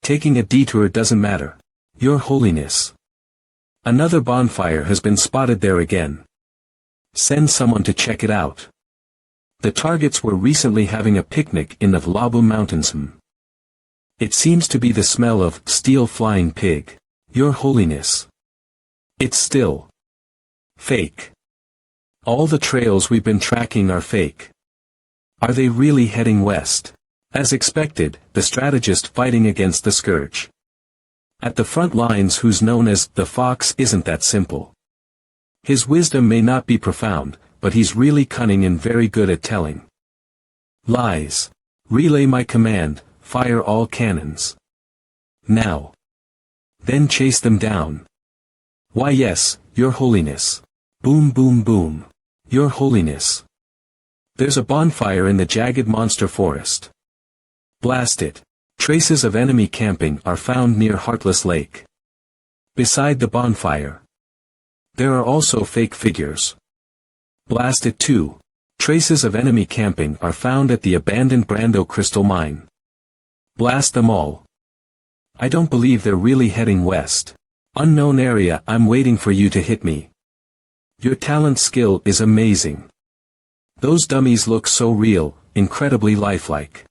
Taking a detour doesn't matter. Your Holiness. Another bonfire has been spotted there again. Send someone to check it out. The targets were recently having a picnic in the Labu Mountains. It seems to be the smell of steel flying pig. Your Holiness. It's still fake. All the trails we've been tracking are fake. Are they really heading west? As expected, the strategist fighting against the scourge. At the front lines, who's known as the Fox isn't that simple. His wisdom may not be profound, but he's really cunning and very good at telling lies. Relay my command, fire all cannons. Now. Then chase them down. Why yes, Your Holiness. Boom boom boom. Your Holiness. There's a bonfire in the jagged monster forest. Blast it. Traces of enemy camping are found near Heartless Lake. Beside the bonfire. There are also fake figures. Blast it too. Traces of enemy camping are found at the abandoned Brando crystal mine. Blast them all. I don't believe they're really heading west. Unknown area, I'm waiting for you to hit me. Your talent skill is amazing. Those dummies look so real, incredibly lifelike.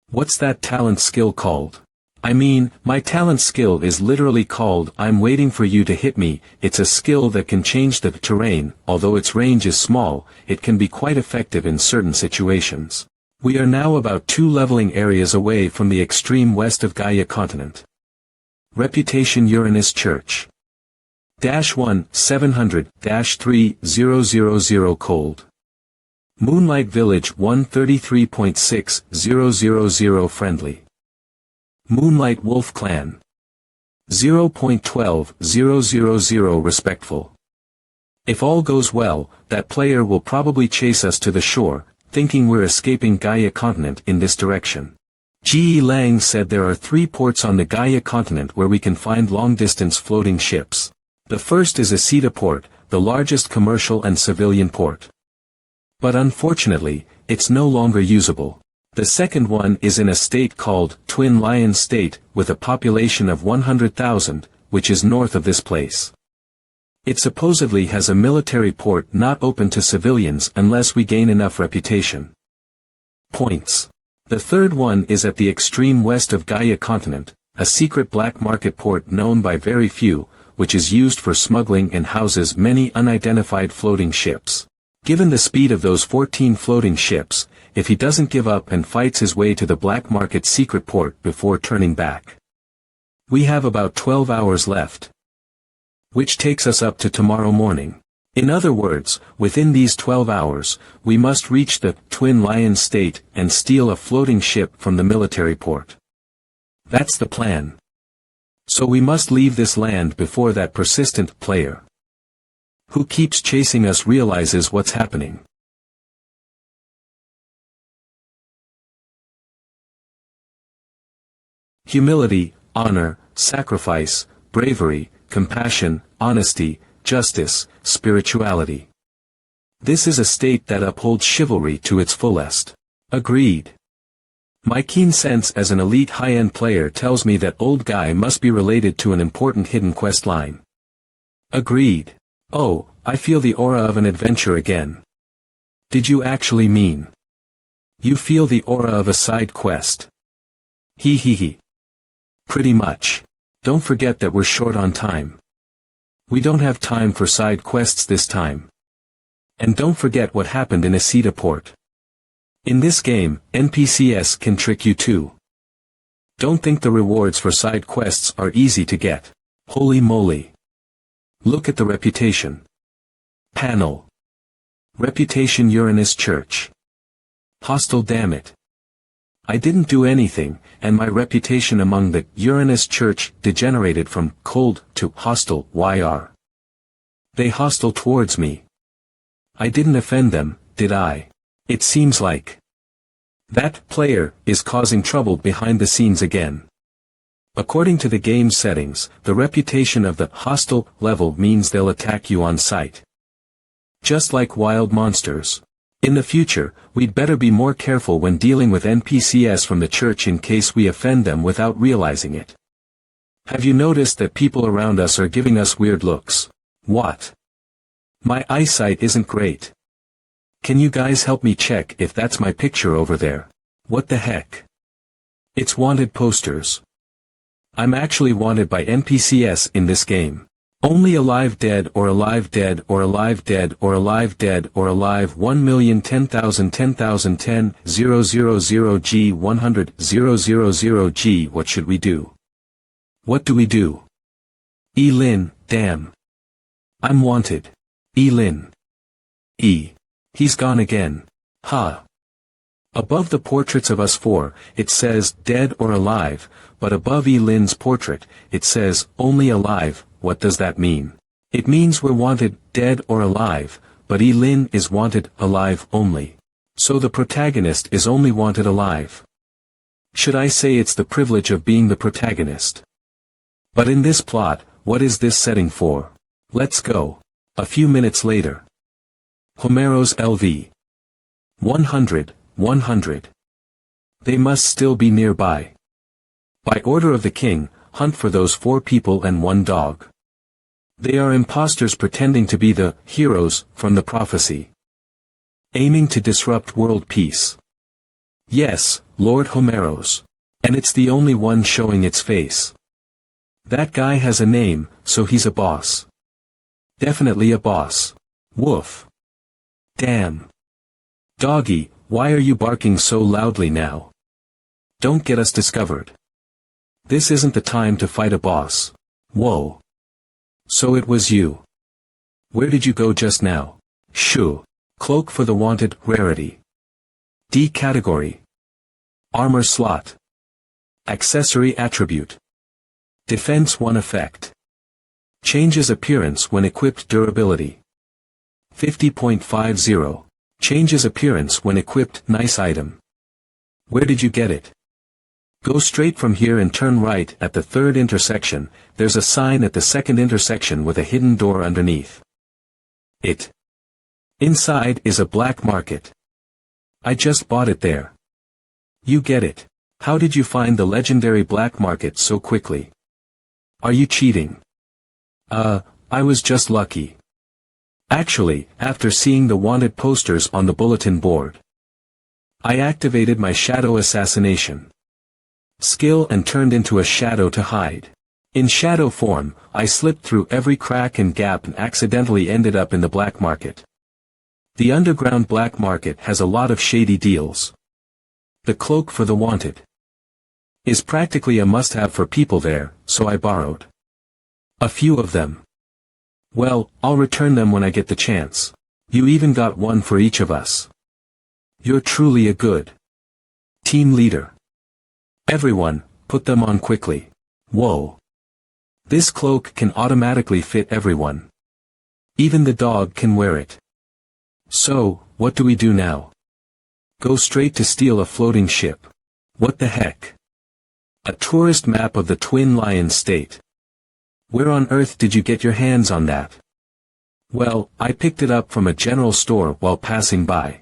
What's that talent skill called? I mean, my talent skill is literally called I'm waiting for you to hit me. It's a skill that can change the terrain. Although its range is small, it can be quite effective in certain situations. We are now about 2 leveling areas away from the extreme west of Gaia continent. Reputation Uranus Church. -1, 700, -3000 cold. Moonlight Village 133.6000 friendly. Moonlight Wolf Clan. 0.12000 respectful. If all goes well, that player will probably chase us to the shore, thinking we're escaping Gaia continent in this direction. G. Lang said there are 3 ports on the Gaia continent where we can find long-distance floating ships. The first is Asita Port, the largest commercial and civilian port. But unfortunately, it's no longer usable. The second one is in a state called Twin Lion State, with a population of 100,000, which is north of this place. It supposedly has a military port not open to civilians unless we gain enough reputation. Points. The third one is at the extreme west of Gaia continent, a secret black market port known by very few, which is used for smuggling and houses many unidentified floating ships. Given the speed of those 14 floating ships, if he doesn't give up and fights his way to the black market secret port before turning back. We have about 12 hours left. Which takes us up to tomorrow morning. In other words, within these 12 hours, we must reach the Twin Lion State and steal a floating ship from the military port. That's the plan. So we must leave this land before that persistent player who keeps chasing us realizes what's happening. Humility, honor, sacrifice, bravery, compassion, honesty, justice, spirituality. This is a state that upholds chivalry to its fullest. Agreed. My keen sense as an elite high-end player tells me that old guy must be related to an important hidden quest line. Agreed. Oh, I feel the aura of an adventure again. Did you actually mean? You feel the aura of a side quest? Hee hee hee. Pretty much. Don't forget that we're short on time. We don't have time for side quests this time. And don't forget what happened in Asita Port. In this game, NPCs can trick you too. Don't think the rewards for side quests are easy to get. Holy moly. Look at the reputation. Panel. Reputation Uranus Church. Hostile, damn it. I didn't do anything, and my reputation among the Uranus Church degenerated from cold to hostile. YR. They hostile towards me. I didn't offend them, did I? It seems like that player is causing trouble behind the scenes again. According to the game settings, the reputation of the hostile level means they'll attack you on sight. Just like wild monsters. In the future, we'd better be more careful when dealing with NPCs from the church in case we offend them without realizing it. Have you noticed that people around us are giving us weird looks? What? My eyesight isn't great. Can you guys help me check if that's my picture over there? What the heck? It's wanted posters. I'm actually wanted by NPCs in this game. Only alive dead or alive dead or alive dead or alive dead or alive 1,010,010,000 G 100 000 G. What should we do? What do we do? Lin, damn. I'm wanted. Lin. He's gone again. Ha. Above the portraits of us four, it says dead or alive, but above Lin's portrait, it says only alive. What does that mean? It means we're wanted dead or alive, but Lin is wanted alive only. So the protagonist is only wanted alive. Should I say it's the privilege of being the protagonist? But in this plot, what is this setting for? Let's go. A few minutes later. Homero's LV. 100, 100. They must still be nearby. By order of the king, hunt for those 4 people and 1 dog. They are imposters pretending to be the heroes from the prophecy. Aiming to disrupt world peace. Yes, Lord Homeros. And it's the only one showing its face. That guy has a name, so he's a boss. Definitely a boss. Woof. Damn. Doggy, why are you barking so loudly now? Don't get us discovered. This isn't the time to fight a boss. Whoa. So it was you. Where did you go just now? Shoo. Cloak for the wanted, rarity. D category. Armor slot. Accessory attribute. Defense 1 effect. Changes appearance when equipped, durability. 50.50. Changes appearance when equipped, nice item. Where did you get it? Go straight from here and turn right at the 3rd intersection. There's a sign at the 2nd intersection with a hidden door underneath it. Inside is a black market. I just bought it there. You get it. How did you find the legendary black market so quickly? Are you cheating? I was just lucky. Actually, after seeing the wanted posters on the bulletin board, I activated my shadow assassination skill and turned into a shadow to hide. In shadow form, I slipped through every crack and gap and accidentally ended up in the black market. The underground black market has a lot of shady deals. The cloak for the wanted is practically a must-have for people there, so I borrowed a few of them. Well, I'll return them when I get the chance. You even got one for each of us. You're truly a good team leader. Everyone, put them on quickly. Whoa. This cloak can automatically fit everyone. Even the dog can wear it. So, what do we do now? Go straight to steal a floating ship. What the heck? A tourist map of the Twin Lion State. Where on earth did you get your hands on that? Well, I picked it up from a general store while passing by.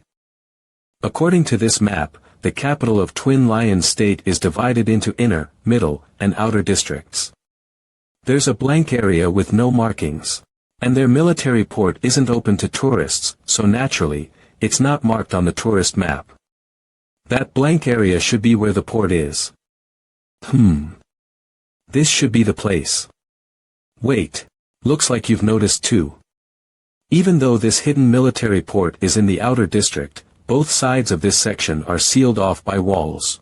According to this map, the capital of Twin Lion State is divided into inner, middle, and outer districts. There's a blank area with no markings. And their military port isn't open to tourists, so naturally, it's not marked on the tourist map. That blank area should be where the port is. This should be the place. Wait. Looks like you've noticed too. Even though this hidden military port is in the outer district, both sides of this section are sealed off by walls.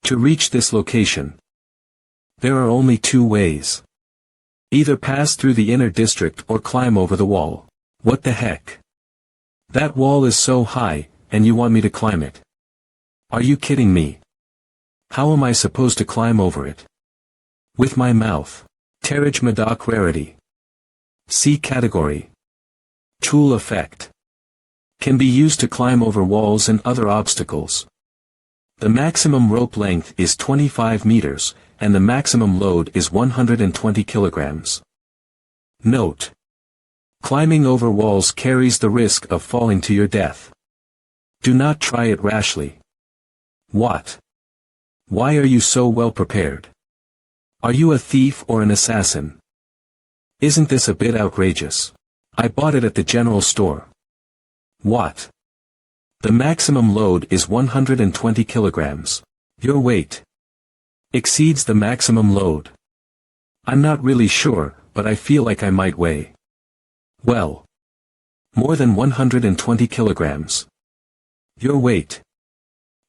To reach this location, there are only two ways. Either pass through the inner district or climb over the wall. What the heck? That wall is so high, and you want me to climb it? Are you kidding me? How am I supposed to climb over it? With my mouth. Terrage Madoc Rarity. C category. Tool effect. Can be used to climb over walls and other obstacles. The maximum rope length is 25 meters, and the maximum load is 120 kilograms. Note. Climbing over walls carries the risk of falling to your death. Do not try it rashly. What? Why are you so well prepared? Are you a thief or an assassin? Isn't this a bit outrageous? I bought it at the general store. What? The maximum load is 120 kilograms. Your weight exceeds the maximum load. I'm not really sure, but I feel like I might weigh, well, more than 120 kilograms. Your weight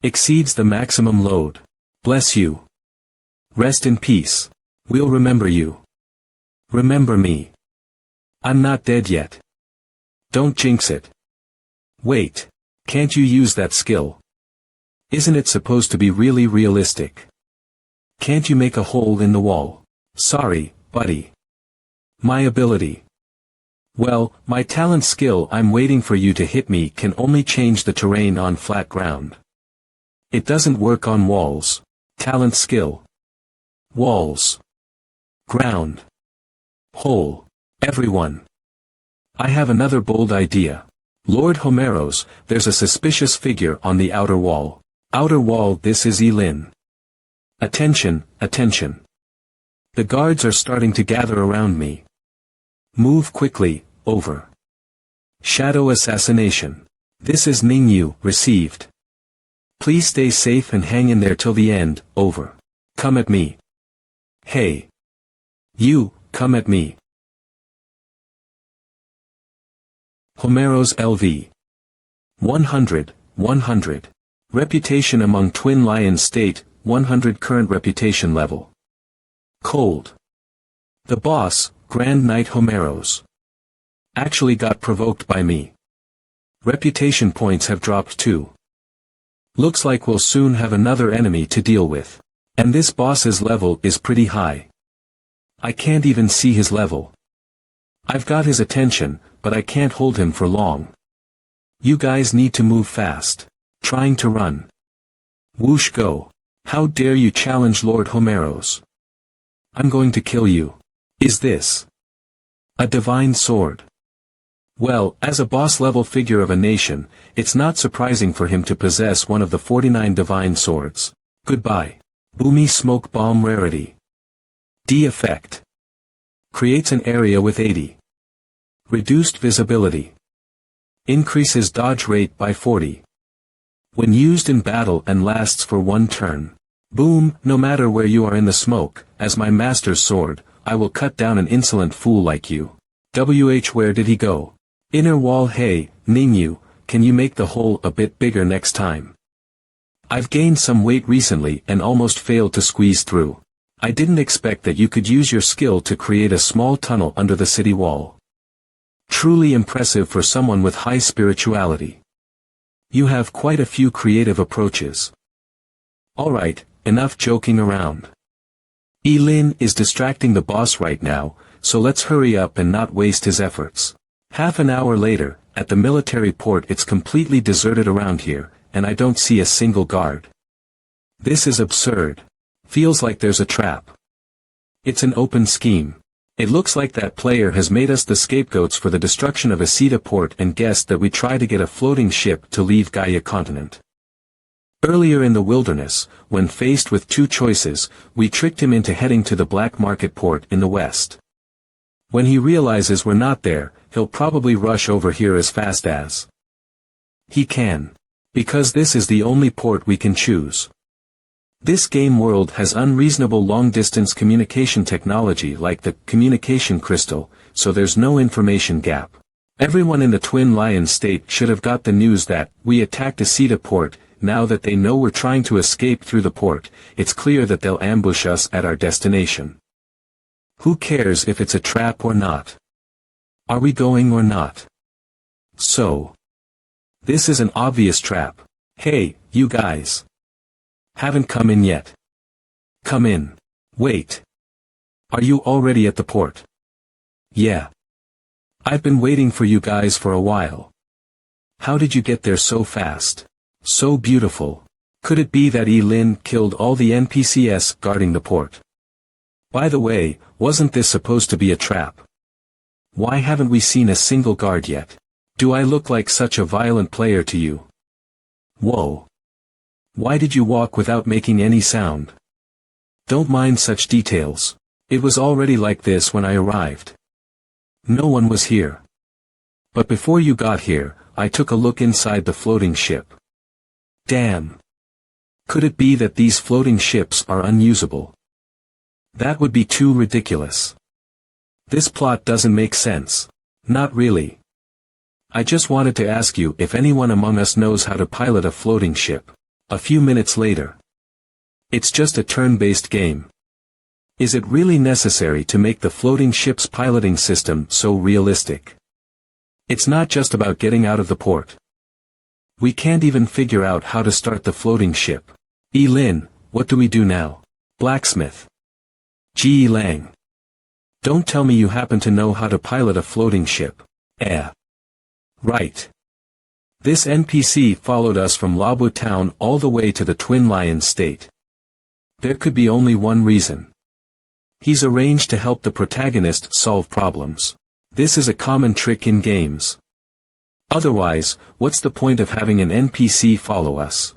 exceeds the maximum load. Bless you. Rest in peace. We'll remember you. Remember me. I'm not dead yet. Don't jinx it. Wait, can't you use that skill? Isn't it supposed to be really realistic? Can't you make a hole in the wall? Sorry, buddy. My ability. Well, my talent skill I'm waiting for you to hit me can only change the terrain on flat ground. It doesn't work on walls. Talent skill. Walls. Ground. Hole. Everyone. I have another bold idea. Lord Homeros, there's a suspicious figure on the outer wall. Outer wall, this is Elin. Attention, attention. The guards are starting to gather around me. Move quickly, over. Shadow assassination. This is Ningyu, received. Please stay safe and hang in there till the end, over. Come at me. Hey. You, come at me. Homeros LV. 100, 100. Reputation among Twin Lion State, 100 current reputation level. Cold. The boss, Grand Knight Homeros, actually got provoked by me. Reputation points have dropped too. Looks like we'll soon have another enemy to deal with. And this boss's level is pretty high. I can't even see his level. I've got his attention, but I can't hold him for long. You guys need to move fast. Trying to run. Whoosh go. How dare you challenge Lord Homeros? I'm going to kill you. Is this a divine sword? Well, as a boss-level figure of a nation, it's not surprising for him to possess one of the 49 divine swords. Goodbye. Boomy Smoke Bomb Rarity. D effect. Creates an area with 80. Reduced visibility. Increases dodge rate by 40. When used in battle and lasts for 1 turn. Boom, no matter where you are in the smoke, as my master's sword, I will cut down an insolent fool like you. Where did he go? Inner wall. Hey, Ningyu, can you make the hole a bit bigger next time? I've gained some weight recently and almost failed to squeeze through. I didn't expect that you could use your skill to create a small tunnel under the city wall. Truly impressive for someone with high spirituality. You have quite a few creative approaches. Alright, enough joking around. Lin is distracting the boss right now, so let's hurry up and not waste his efforts. Half an hour later, at the military port, it's completely deserted around here, and I don't see a single guard. This is absurd. Feels like there's a trap. It's an open scheme. It looks like that player has made us the scapegoats for the destruction of Asita port and guessed that we try to get a floating ship to leave Gaia continent. Earlier in the wilderness, when faced with 2 choices, we tricked him into heading to the black market port in the west. When he realizes we're not there, he'll probably rush over here as fast as he can. Because this is the only port we can choose. This game world has unreasonable long-distance communication technology like the communication crystal, so there's no information gap. Everyone in the Twin Lion state should have got the news that we attacked Asita port. Now that they know we're trying to escape through the port, it's clear that they'll ambush us at our destination. Who cares if it's a trap or not? Are we going or not? So. This is an obvious trap. Hey, you guys. Haven't come in yet. Come in. Wait. Are you already at the port? Yeah. I've been waiting for you guys for a while. How did you get there so fast? So beautiful. Could it be that Lin killed all the NPCs guarding the port? By the way, wasn't this supposed to be a trap? Why haven't we seen a single guard yet? Do I look like such a violent player to you? Whoa. Why did you walk without making any sound? Don't mind such details. It was already like this when I arrived. No one was here. But before you got here, I took a look inside the floating ship. Damn. Could it be that these floating ships are unusable? That would be too ridiculous. This plot doesn't make sense. Not really. I just wanted to ask you if anyone among us knows how to pilot a floating ship. A few minutes later. It's just a turn-based game. Is it really necessary to make the floating ship's piloting system so realistic? It's not just about getting out of the port. We can't even figure out how to start the floating ship. Lin, what do we do now? Blacksmith. Ji Lang. Don't tell me you happen to know how to pilot a floating ship. Right. This NPC followed us from Labu town all the way to the Twin Lion state. There could be only one reason. He's arranged to help the protagonist solve problems. This is a common trick in games. Otherwise, what's the point of having an NPC follow us?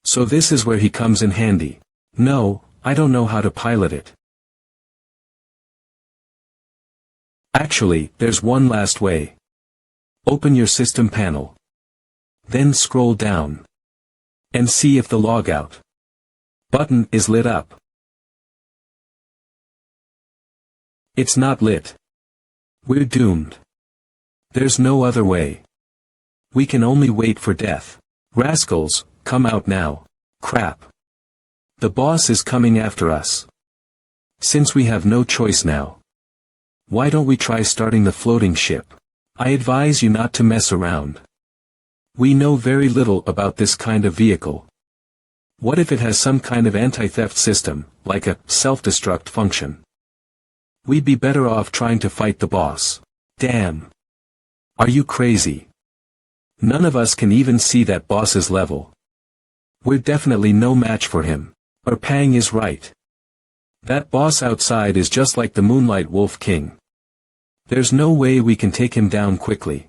So this is where he comes in handy. No, I don't know how to pilot it. Actually, there's one last way. Open your system panel. Then scroll down. And see if the logout button is lit up. It's not lit. We're doomed. There's no other way. We can only wait for death. Rascals, come out now. Crap. The boss is coming after us. Since we have no choice now, why don't we try starting the floating ship? I advise you not to mess around. We know very little about this kind of vehicle. What if it has some kind of anti-theft system, like a self-destruct function? We'd be better off trying to fight the boss. Damn. Are you crazy? None of us can even see that boss's level. We're definitely no match for him. Pang is right. That boss outside is just like the Moonlight Wolf King. There's no way we can take him down quickly.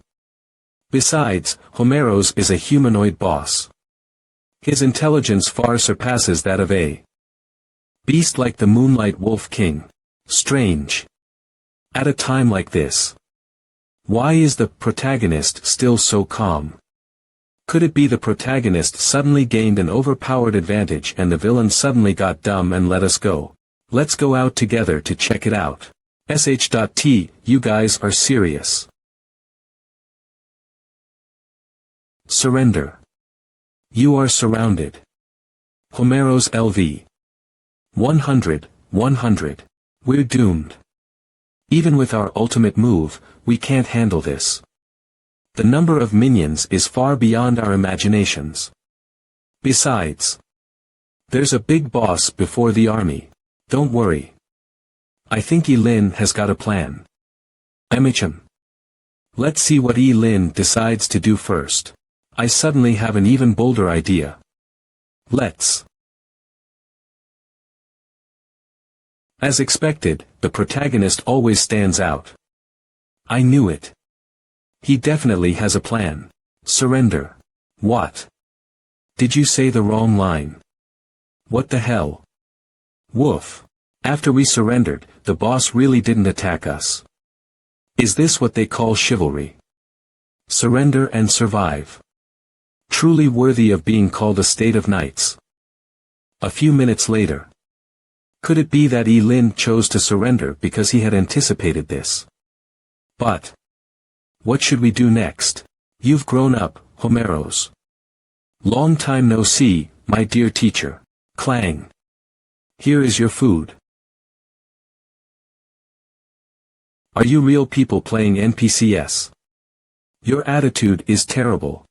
Besides, Homeros is a humanoid boss. His intelligence far surpasses that of a beast like the Moonlight Wolf King. Strange. At a time like this. Why is the protagonist still so calm? Could it be the protagonist suddenly gained an overpowered advantage and the villain suddenly got dumb and let us go? Let's go out together to check it out. sh.t, you guys are serious. Surrender. You are surrounded. Homeros LV. 100, 100. We're doomed. Even with our ultimate move, we can't handle this. The number of minions is far beyond our imaginations. Besides, there's a big boss before the army. Don't worry. I think Lin has got a plan. MHM. Let's see what Lin decides to do first. I suddenly have an even bolder idea. Let's. As expected, the protagonist always stands out. I knew it. He definitely has a plan. Surrender. What? Did you say the wrong line? What the hell? Woof. After we surrendered, the boss really didn't attack us. Is this what they call chivalry? Surrender and survive. Truly worthy of being called a state of knights. A few minutes later. Could it be that Lin chose to surrender because he had anticipated this? But what should we do next? You've grown up, Homeros. Long time no see, my dear teacher. Clang. Here is your food. Are you real people playing NPCs? Your attitude is terrible.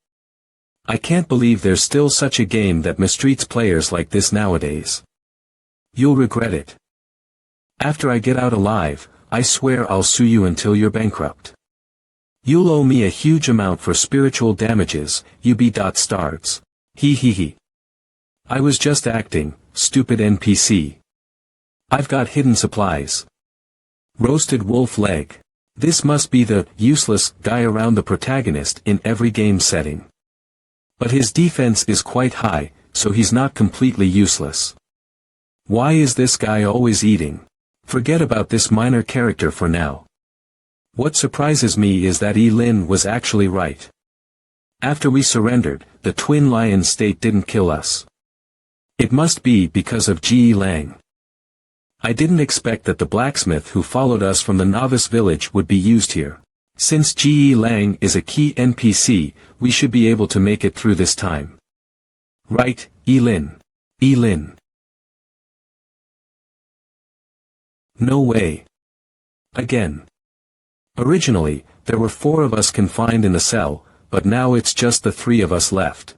I can't believe there's still such a game that mistreats players like this nowadays. You'll regret it. After I get out alive, I swear I'll sue you until you're bankrupt. You'll owe me a huge amount for spiritual damages, UB.starts. He. I was just acting, stupid NPC. I've got hidden supplies. Roasted wolf leg. This must be the useless guy around the protagonist in every game setting. But his defense is quite high, so he's not completely useless. Why is this guy always eating? Forget about this minor character for now. What surprises me is that Lin was actually right. After we surrendered, the Twin Lion state didn't kill us. It must be because of Ji Lang. I didn't expect that the blacksmith who followed us from the novice village would be used here. Since Ji Lang is a key NPC, we should be able to make it through this time. Right, Lin. Lin. No way. Again. Originally, there were 4 of us confined in a cell, but now it's just the 3 of us left.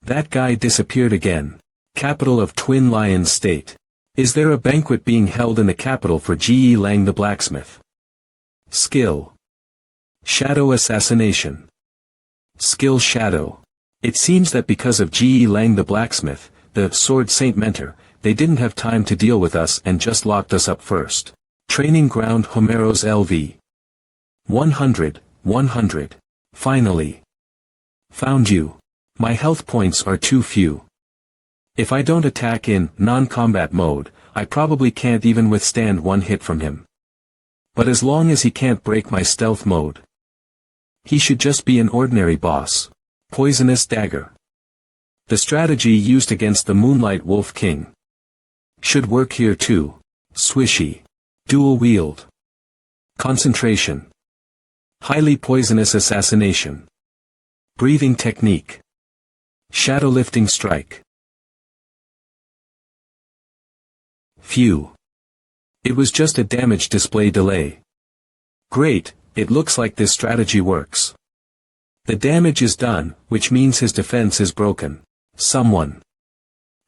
That guy disappeared again. Capital of Twin Lion State. Is there a banquet being held in the capital for Ji Lang the blacksmith? Skill. Shadow assassination. Skill shadow. It seems that because of Ji Lang the blacksmith, the Sword Saint Mentor, they didn't have time to deal with us and just locked us up first. Training ground Homeros LV. 100, 100. Finally. Found you. My health points are too few. If I don't attack in non-combat mode, I probably can't even withstand one hit from him. But as long as he can't break my stealth mode, he should just be an ordinary boss. Poisonous dagger. The strategy used against the Moonlight Wolf King should work here too. Swishy. Dual wield. Concentration. Highly poisonous assassination. Breathing technique. Shadow lifting strike. Phew. It was just a damage display delay. Great, it looks like this strategy works. The damage is done, which means his defense is broken. Someone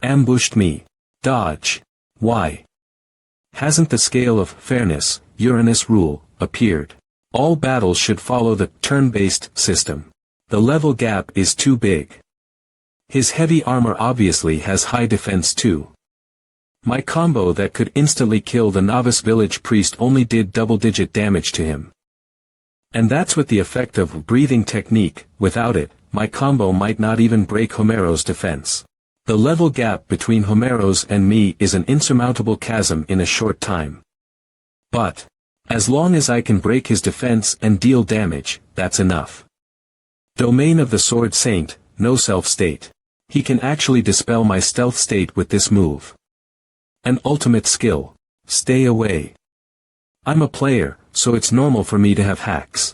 ambushed me. Dodge. Why? Hasn't the scale of fairness, Uranus rule, appeared? All battles should follow the turn-based system. The level gap is too big. His heavy armor obviously has high defense too. My combo that could instantly kill the novice village priest only did double-digit damage to him. And that's with the effect of breathing technique. Without it, my combo might not even break Homeros' defense. The level gap between Homeros and me is an insurmountable chasm in a short time. But As long as I can break his defense and deal damage, that's enough. Domain of the Sword Saint, no self-state. He can actually dispel my stealth state with this move. An ultimate skill. Stay away. I'm a player, so it's normal for me to have hacks.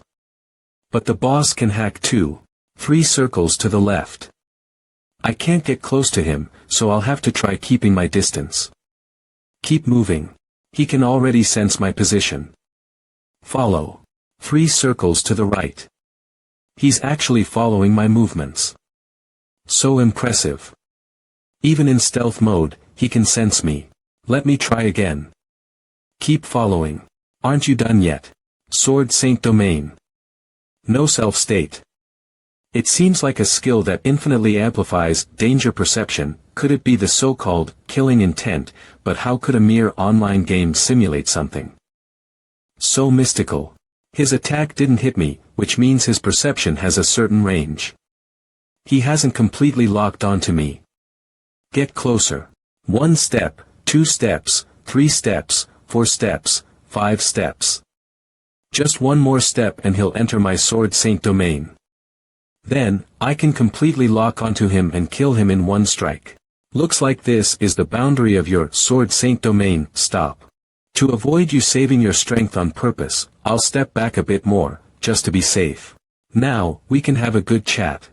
But the boss can hack too. 3 circles to the left. I can't get close to him, so I'll have to try keeping my distance. Keep moving. He can already sense my position. Follow. 3 circles to the right. He's actually following my movements. So impressive. Even in stealth mode, he can sense me. Let me try again. Keep following. Aren't you done yet? Sword Saint Domain. No self-state. It seems like a skill that infinitely amplifies danger perception. Could it be the so-called killing intent, but how could a mere online game simulate something so mystical? His attack didn't hit me, which means his perception has a certain range. He hasn't completely locked onto me. Get closer. 1 step, 2 steps, 3 steps, 4 steps, 5 steps. Just 1 more step and he'll enter my Sword Saint Domain. Then, I can completely lock onto him and kill him in 1 strike. Looks like this is the boundary of your Sword Saint Domain. Stop. To avoid you saving your strength on purpose, I'll step back a bit more, just to be safe. Now, we can have a good chat.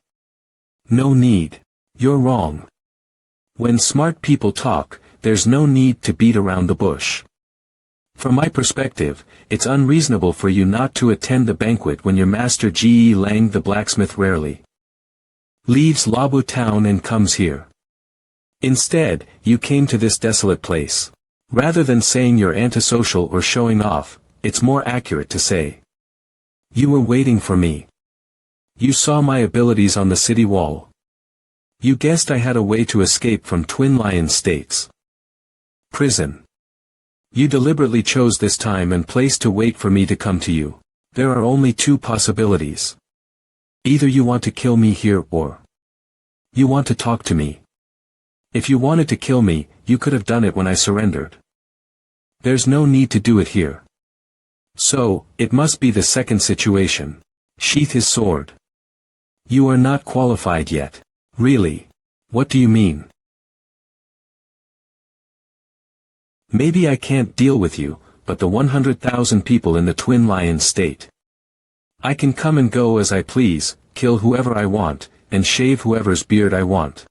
No need. You're wrong. When smart people talk, there's no need to beat around the bush. From my perspective, it's unreasonable for you not to attend the banquet when your master Ge Lang the blacksmith rarely leaves Labu town and comes here. Instead, you came to this desolate place. Rather than saying you're antisocial or showing off, it's more accurate to say you were waiting for me. You saw my abilities on the city wall. You guessed I had a way to escape from Twin Lion State's prison. You deliberately chose this time and place to wait for me to come to you. There are only 2 possibilities. Either you want to kill me here or you want to talk to me. If you wanted to kill me, you could have done it when I surrendered. There's no need to do it here. So, it must be the second situation. Sheath his sword. You are not qualified yet. Really? What do you mean? Maybe I can't deal with you, but the 100,000 people in the Twin Lion State. I can come and go as I please, kill whoever I want, and shave whoever's beard I want.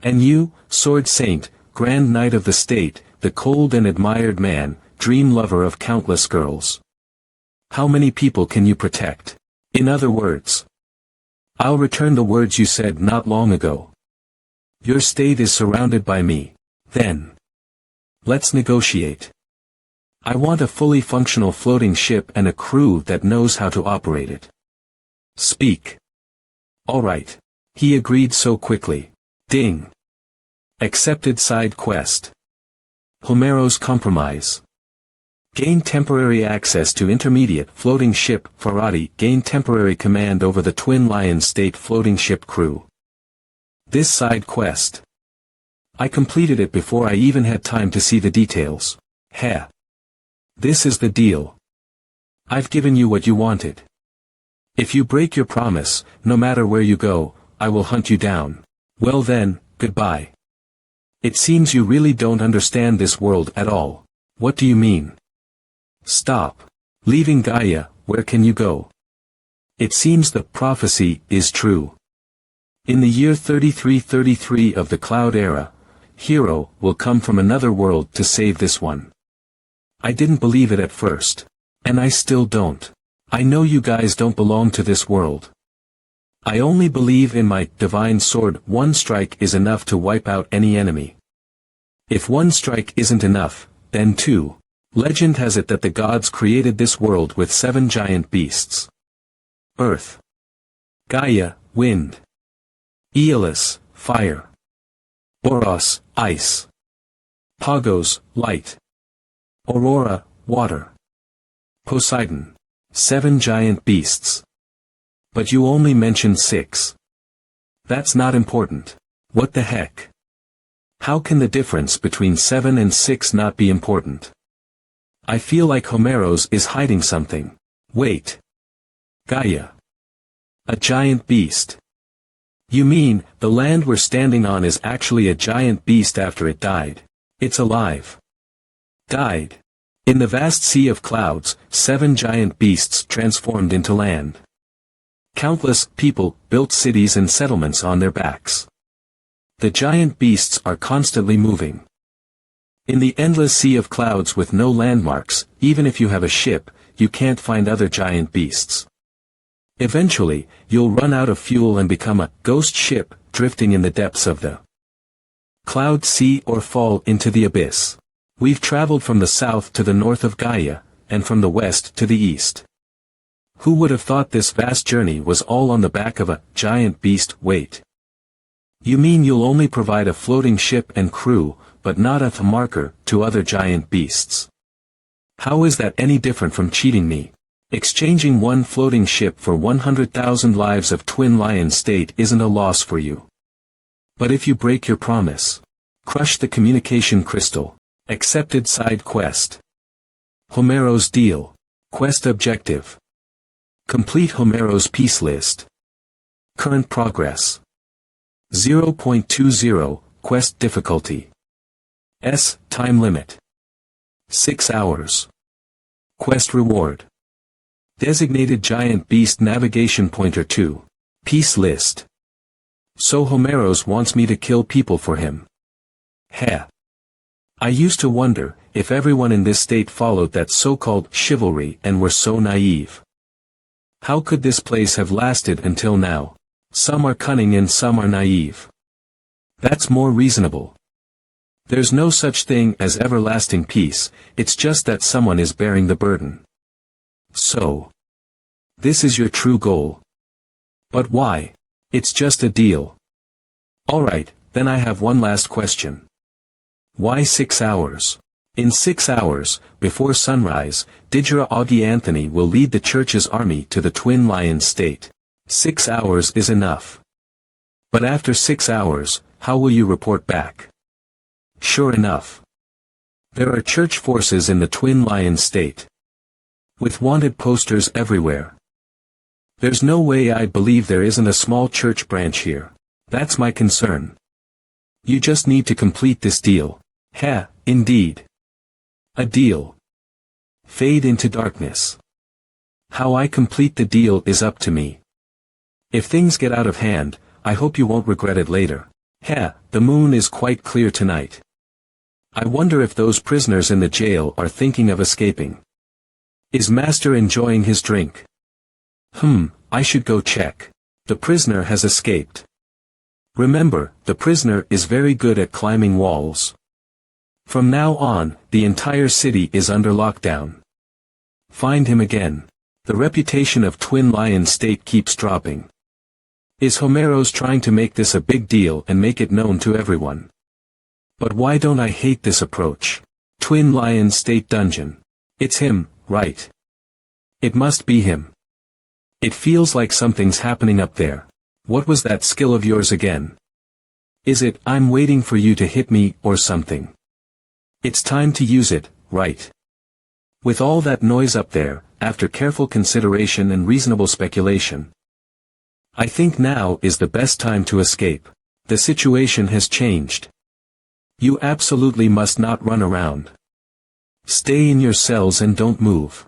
And you, Sword Saint, Grand Knight of the State, the cold and admired man, dream lover of countless girls. How many people can you protect? In other words, I'll return the words you said not long ago. Your state is surrounded by me. Then, let's negotiate. I want a fully functional floating ship and a crew that knows how to operate it. Speak. All right. He agreed so quickly. Ding. Accepted side quest. Homero's Compromise. Gain temporary access to intermediate floating ship Farati. Gain temporary command over the Twin Lion State floating ship crew. This side quest. I completed it before I even had time to see the details. Heh. This is the deal. I've given you what you wanted. If you break your promise, no matter where you go, I will hunt you down. Well then, goodbye. It seems you really don't understand this world at all. What do you mean? Stop. Leaving Gaia, where can you go? It seems the prophecy is true. In the year 3333 of the Cloud Era, Hero will come from another world to save this one. I didn't believe it at first. And I still don't. I know you guys don't belong to this world. I only believe in my divine sword. 1 strike is enough to wipe out any enemy. If 1 strike isn't enough, then 2. Legend has it that the gods created this world with 7 giant beasts. Earth. Gaia, wind. Aeolus, fire. Boros, ice. Pagos, light. Aurora, water. Poseidon. 7 giant beasts. But you only mentioned 6. That's not important. What the heck? How can the difference between 7 and 6 not be important? I feel like Homeros is hiding something. Wait. Gaia. A giant beast. You mean, the land we're standing on is actually a giant beast after it died? It's alive. Died. In the vast sea of clouds, 7 giant beasts transformed into land. Countless people built cities and settlements on their backs. The giant beasts are constantly moving. In the endless sea of clouds with no landmarks, even if you have a ship, you can't find other giant beasts. Eventually, you'll run out of fuel and become a ghost ship, drifting in the depths of the cloud sea or fall into the abyss. We've traveled from the south to the north of Gaia, and from the west to the east. Who would have thought this vast journey was all on the back of a giant beast? Wait. You mean you'll only provide a floating ship and crew, but not a marker to other giant beasts? How is that any different from cheating me? Exchanging one floating ship for 100,000 lives of Twin Lion State isn't a loss for you. But if you break your promise, crush the communication crystal. Accepted side quest. Homeros deal. Quest objective. Complete Homeros peace list. Current progress. 0.20, quest difficulty. S, time limit. 6 hours. Quest reward. Designated giant beast navigation pointer 2. Peace list. So Homeros wants me to kill people for him. Heh. I used to wonder if everyone in this state followed that so-called chivalry and were so naive. How could this place have lasted until now? Some are cunning and some are naive. That's more reasonable. There's no such thing as everlasting peace, it's just that someone is bearing the burden. So, this is your true goal. But why? It's just a deal. Alright, then I have one last question. Why 6 hours? In 6 hours, before sunrise, Didjara Augie Anthony will lead the church's army to the Twin Lion State. 6 hours is enough. But after 6 hours, how will you report back? Sure enough. There are church forces in the Twin Lion State. With wanted posters everywhere. There's no way I'd believe there isn't a small church branch here. That's my concern. You just need to complete this deal. Heh, indeed. A deal. Fade into darkness. How I complete the deal is up to me. If things get out of hand, I hope you won't regret it later. Heh, the moon is quite clear tonight. I wonder if those prisoners in the jail are thinking of escaping. Is Master enjoying his drink? I should go check. The prisoner has escaped. Remember, the prisoner is very good at climbing walls. From now on, the entire city is under lockdown. Find him again. The reputation of Twin Lion State keeps dropping. Is Homeros trying to make this a big deal and make it known to everyone? But why don't I hate this approach? Twin Lion State Dungeon. It's him, right? It must be him. It feels like something's happening up there. What was that skill of yours again? Is it, I'm waiting for you to hit me, or something? It's time to use it, right? With all that noise up there, after careful consideration and reasonable speculation, I think now is the best time to escape. The situation has changed. You absolutely must not run around. Stay in your cells and don't move.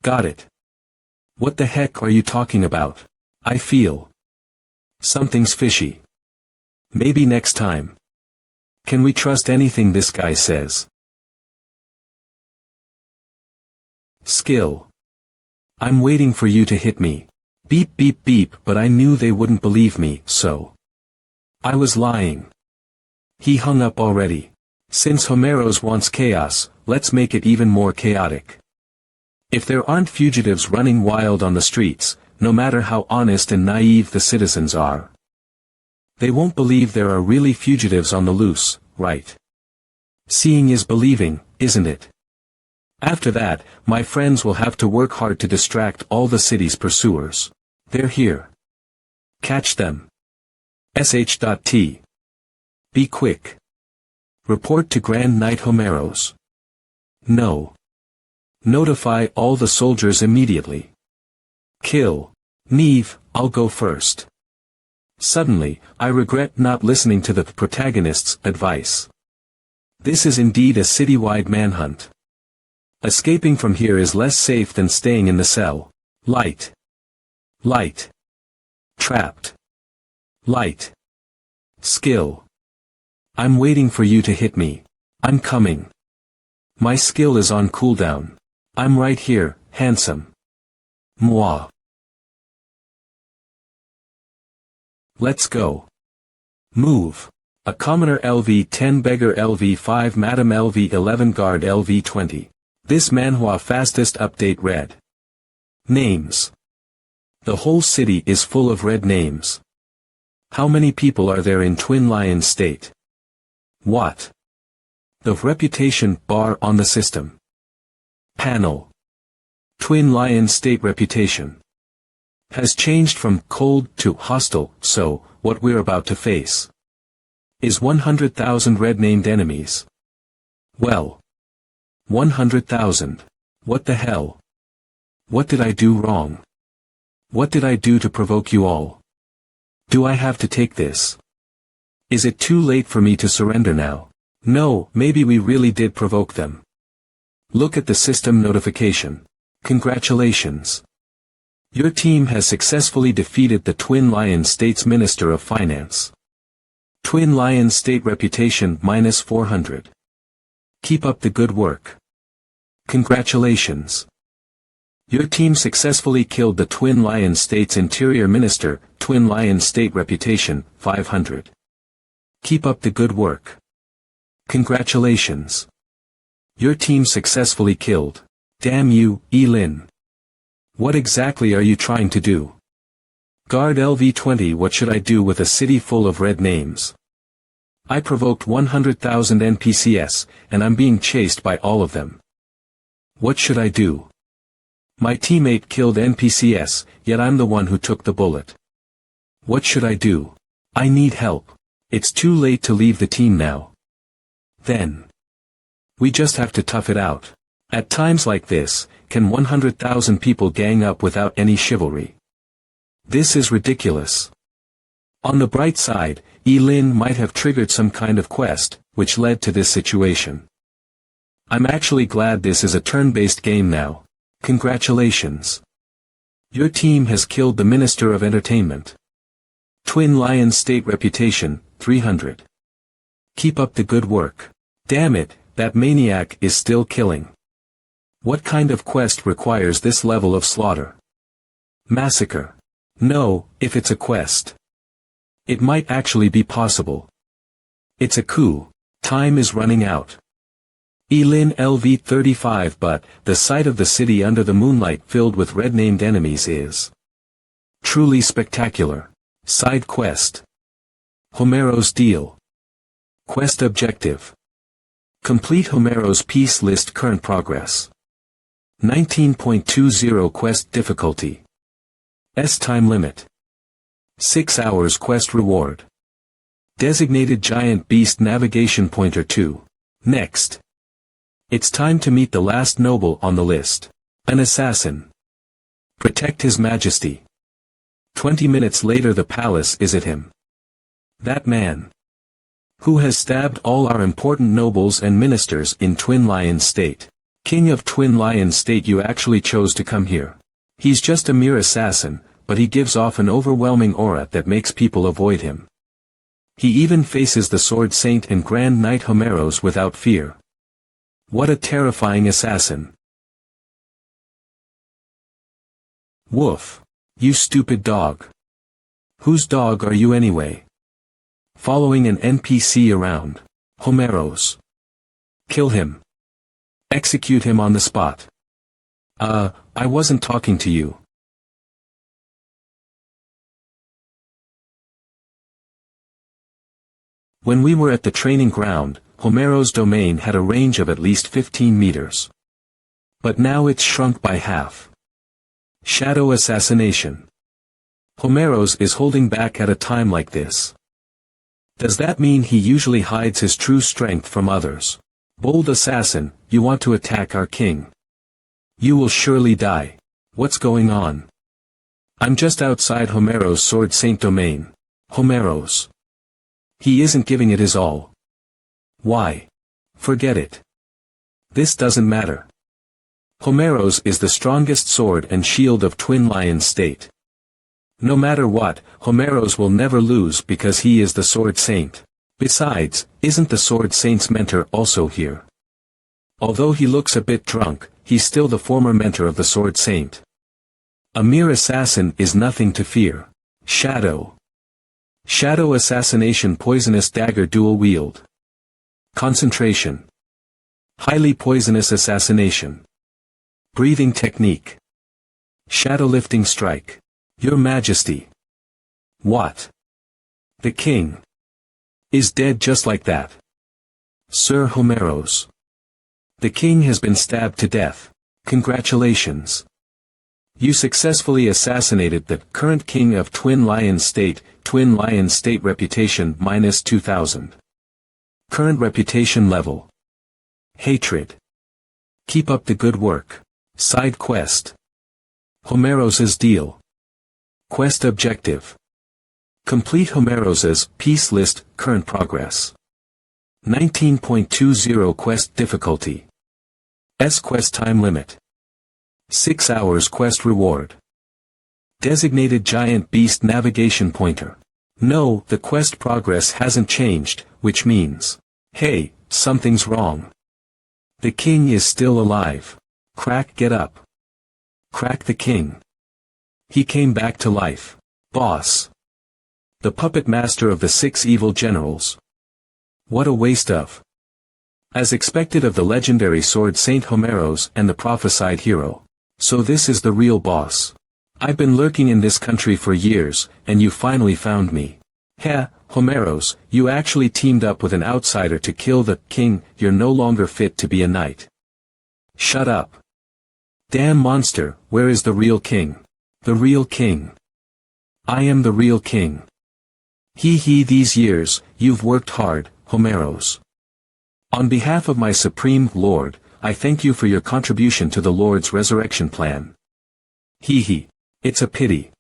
Got it. What the heck are you talking about? I feel something's fishy. Maybe next time. Can we trust anything this guy says? Skill. I'm waiting for you to hit me. Beep beep beep, but I knew they wouldn't believe me, so I was lying. He hung up already. Since Homeros wants chaos, let's make it even more chaotic. If there aren't fugitives running wild on the streets, no matter how honest and naive the citizens are, they won't believe there are really fugitives on the loose, right? Seeing is believing, isn't it? After that, my friends will have to work hard to distract all the city's pursuers. They're here. Catch them. sh.t. Be quick. Report to Grand Knight Homeros. No. Notify all the soldiers immediately. Kill. Neve, I'll go first. Suddenly, I regret not listening to the protagonist's advice. This is indeed a citywide manhunt. Escaping from here is less safe than staying in the cell. Light. Light. Trapped. Light. Skill. I'm waiting for you to hit me. I'm coming. My skill is on cooldown. I'm right here, handsome. Moi. Let's go. Move. A commoner LV10, beggar LV5, madam LV11, guard LV20. This manhwa fastest update red. Names. The whole city is full of red names. How many people are there in Twin Lion State? What? The reputation bar on the system. Panel. Twin Lion State reputation has changed from cold to hostile, so, what we're about to face is 100,000 red-named enemies. Well. 100,000. What the hell? What did I do wrong? What did I do to provoke you all? Do I have to take this? Is it too late for me to surrender now? No, maybe we really did provoke them. Look at the system notification. Congratulations. Your team has successfully defeated the Twin Lion State's Minister of Finance. Twin Lion State reputation -400. Keep up the good work. Congratulations. Your team successfully killed the Twin Lion State's Interior Minister, Twin Lion State reputation 500. Keep up the good work. Congratulations. Your team successfully killed. Damn you, Lin. What exactly are you trying to do? Guard LV20, what should I do with a city full of red names? I provoked 100,000 NPCs, and I'm being chased by all of them. What should I do? My teammate killed NPCs, yet I'm the one who took the bullet. What should I do? I need help. It's too late to leave the team now. Then. We just have to tough it out. At times like this, can 100,000 people gang up without any chivalry? This is ridiculous. On the bright side, Lin might have triggered some kind of quest, which led to this situation. I'm actually glad this is a turn-based game now. Congratulations. Your team has killed the Minister of Entertainment. Twin Lion State reputation, 300. Keep up the good work. Damn it, that maniac is still killing. What kind of quest requires this level of slaughter? Massacre. No, if it's a quest. It might actually be possible. It's a coup. Time is running out. Lin LV35, but the sight of the city under the moonlight filled with red-named enemies is truly spectacular. Side quest. Homero's deal. Quest objective. Complete Homero's peace list, current progress. 19.20 quest difficulty. Time limit. 6 hours quest reward. Designated giant beast navigation pointer 2. Next. It's time to meet the last noble on the list. An assassin. Protect His Majesty. 20 minutes later the palace is at him. That man. Who has stabbed all our important nobles and ministers in Twin Lion State. King of Twin Lion State, you actually chose to come here. He's just a mere assassin, but he gives off an overwhelming aura that makes people avoid him. He even faces the Sword Saint and Grand Knight Homeros without fear. What a terrifying assassin. Woof. You stupid dog. Whose dog are you anyway? Following an NPC around. Homeros. Kill him. Execute him on the spot. I wasn't talking to you. When we were at the training ground, Homero's domain had a range of at least 15 meters. But now it's shrunk by half. Shadow assassination. Homeros is holding back at a time like this. Does that mean he usually hides his true strength from others? Bold assassin, you want to attack our king. You will surely die. What's going on? I'm just outside Homero's Sword Saint domain. Homero's. He isn't giving it his all. Why? Forget it. This doesn't matter. Homero's is the strongest sword and shield of Twin Lion State. No matter what, Homero's will never lose because he is the Sword Saint. Besides, isn't the Sword Saint's mentor also here? Although he looks a bit drunk, he's still the former mentor of the Sword Saint. A mere assassin is nothing to fear. Shadow. Shadow assassination poisonous dagger dual wield. Concentration. Highly poisonous assassination. Breathing technique. Shadow lifting strike. Your Majesty. What? The king is dead just like that. Sir Homero's. The king has been stabbed to death. Congratulations. You successfully assassinated the current king of Twin Lion State reputation minus 2000. Current reputation level. Hatred. Keep up the good work. Side quest. Homero's deal. Quest objective. Complete Homero's peace list, current progress. 19.20 quest difficulty. Quest time limit. 6 hours quest reward. Designated giant beast navigation pointer. No, the quest progress hasn't changed, which means, hey, something's wrong. The king is still alive. Crack, get up. Crack the king. He came back to life. Boss. The puppet master of the 6 evil generals. What a waste of. As expected of the legendary Sword Saint Homero's and the prophesied hero. So this is the real boss. I've been lurking in this country for years, and you finally found me. Heh, Homero's, you actually teamed up with an outsider to kill the king. You're no longer fit to be a knight. Shut up. Damn monster, where is the real king? The real king. I am the real king. He these years, you've worked hard, Homero's. On behalf of my Supreme Lord, I thank you for your contribution to the Lord's resurrection plan. It's a pity.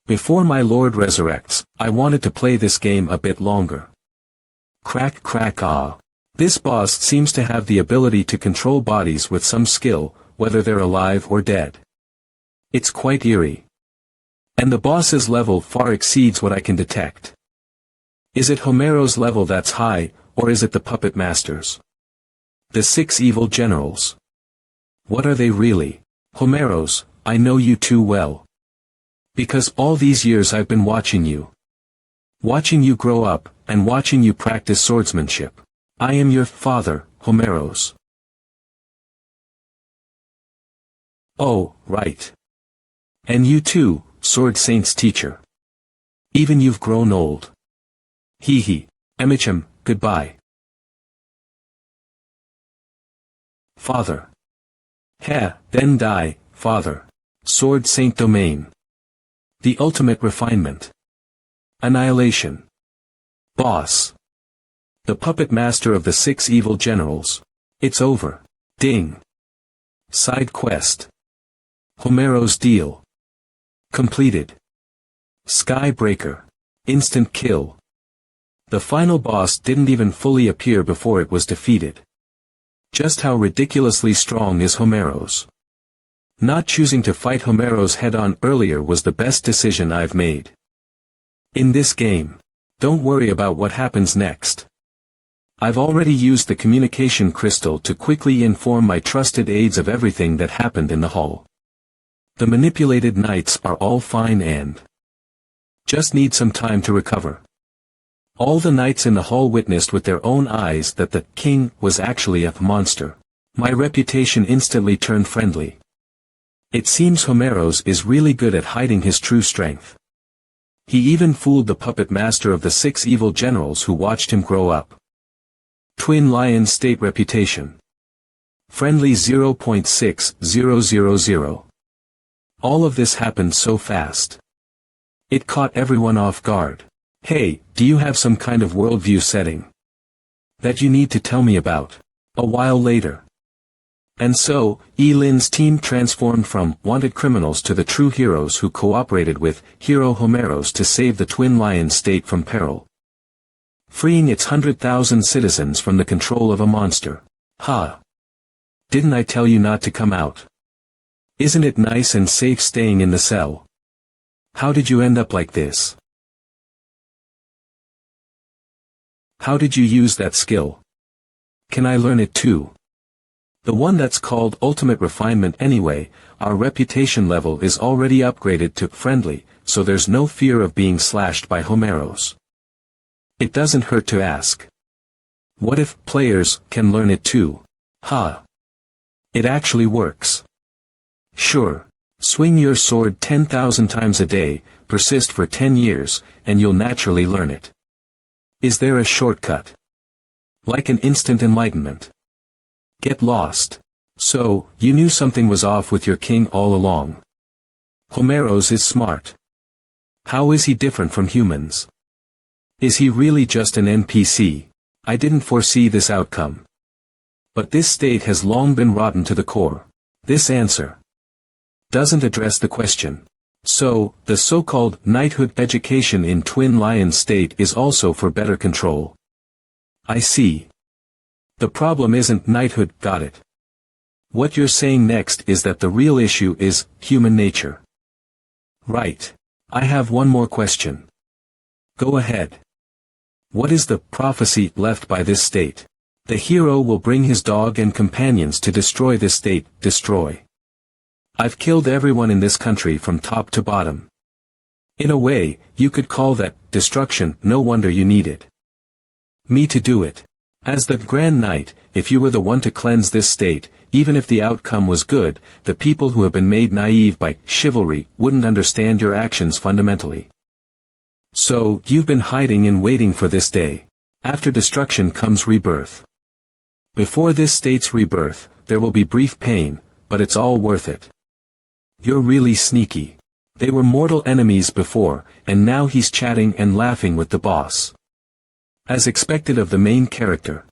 Before my Lord resurrects, I wanted to play this game a bit longer. Crack crack ah. This boss seems to have the ability to control bodies with some skill, whether they're alive or dead. It's quite eerie. And the boss's level far exceeds what I can detect. Is it Homero's level that's high, or is it the puppet master's? The 6 evil generals. What are they really? Homero's, I know you too well. Because all these years I've been watching you. Watching you grow up, and watching you practice swordsmanship. I am your father, Homero's. Oh, right. And you too, Sword Saint's teacher. Even you've grown old. Emicham, goodbye. Father. Then die, father. Sword Saint domain. The ultimate refinement. Annihilation. Boss. The puppet master of the 6 evil generals. It's over. Ding. Side quest. Homero's deal. Completed. Skybreaker. Instant kill. The final boss didn't even fully appear before it was defeated. Just how ridiculously strong is Homero's? Not choosing to fight Homero's head-on earlier was the best decision I've made. In this game, don't worry about what happens next. I've already used the communication crystal to quickly inform my trusted aides of everything that happened in the hall. The manipulated knights are all fine and just need some time to recover. All the knights in the hall witnessed with their own eyes that the king was actually a monster. My reputation instantly turned friendly. It seems Homero's is really good at hiding his true strength. He even fooled the puppet master of the 6 evil generals who watched him grow up. Twin Lion State reputation. Friendly 0.6000. All of this happened so fast. It caught everyone off guard. Hey, do you have some kind of worldview setting that you need to tell me about? A while later. And so, Lin's team transformed from wanted criminals to the true heroes who cooperated with Hero Homeros to save the Twin Lion state from peril, freeing its 100,000 citizens from the control of a monster. Ha! Didn't I tell you not to come out? Isn't it nice and safe staying in the cell? How did you end up like this? How did you use that skill? Can I learn it too? The one that's called ultimate refinement anyway. Our reputation level is already upgraded to friendly, so there's no fear of being slashed by Homeros. It doesn't hurt to ask. What if players can learn it too? Ha! It actually works. Sure. Swing your sword 10,000 times a day, persist for 10 years, and you'll naturally learn it. Is there a shortcut? Like an instant enlightenment? Get lost. So, you knew something was off with your king all along. Homeros is smart. How is he different from humans? Is he really just an NPC? I didn't foresee this outcome. But this state has long been rotten to the core. This answer doesn't address the question. So, the so-called knighthood education in Twin Lion state is also for better control. I see. The problem isn't knighthood, got it. What you're saying next is that the real issue is human nature. Right. I have one more question. Go ahead. What is the prophecy left by this state? The hero will bring his dog and companions to destroy this state. Destroy. I've killed everyone in this country from top to bottom. In a way, you could call that destruction. No wonder you needed me to do it. As the Grand Knight, if you were the one to cleanse this state, even if the outcome was good, the people who have been made naive by chivalry wouldn't understand your actions fundamentally. So, you've been hiding and waiting for this day. After destruction comes rebirth. Before this state's rebirth, there will be brief pain, but it's all worth it. You're really sneaky. They were mortal enemies before, and now he's chatting and laughing with the boss. As expected of the main character.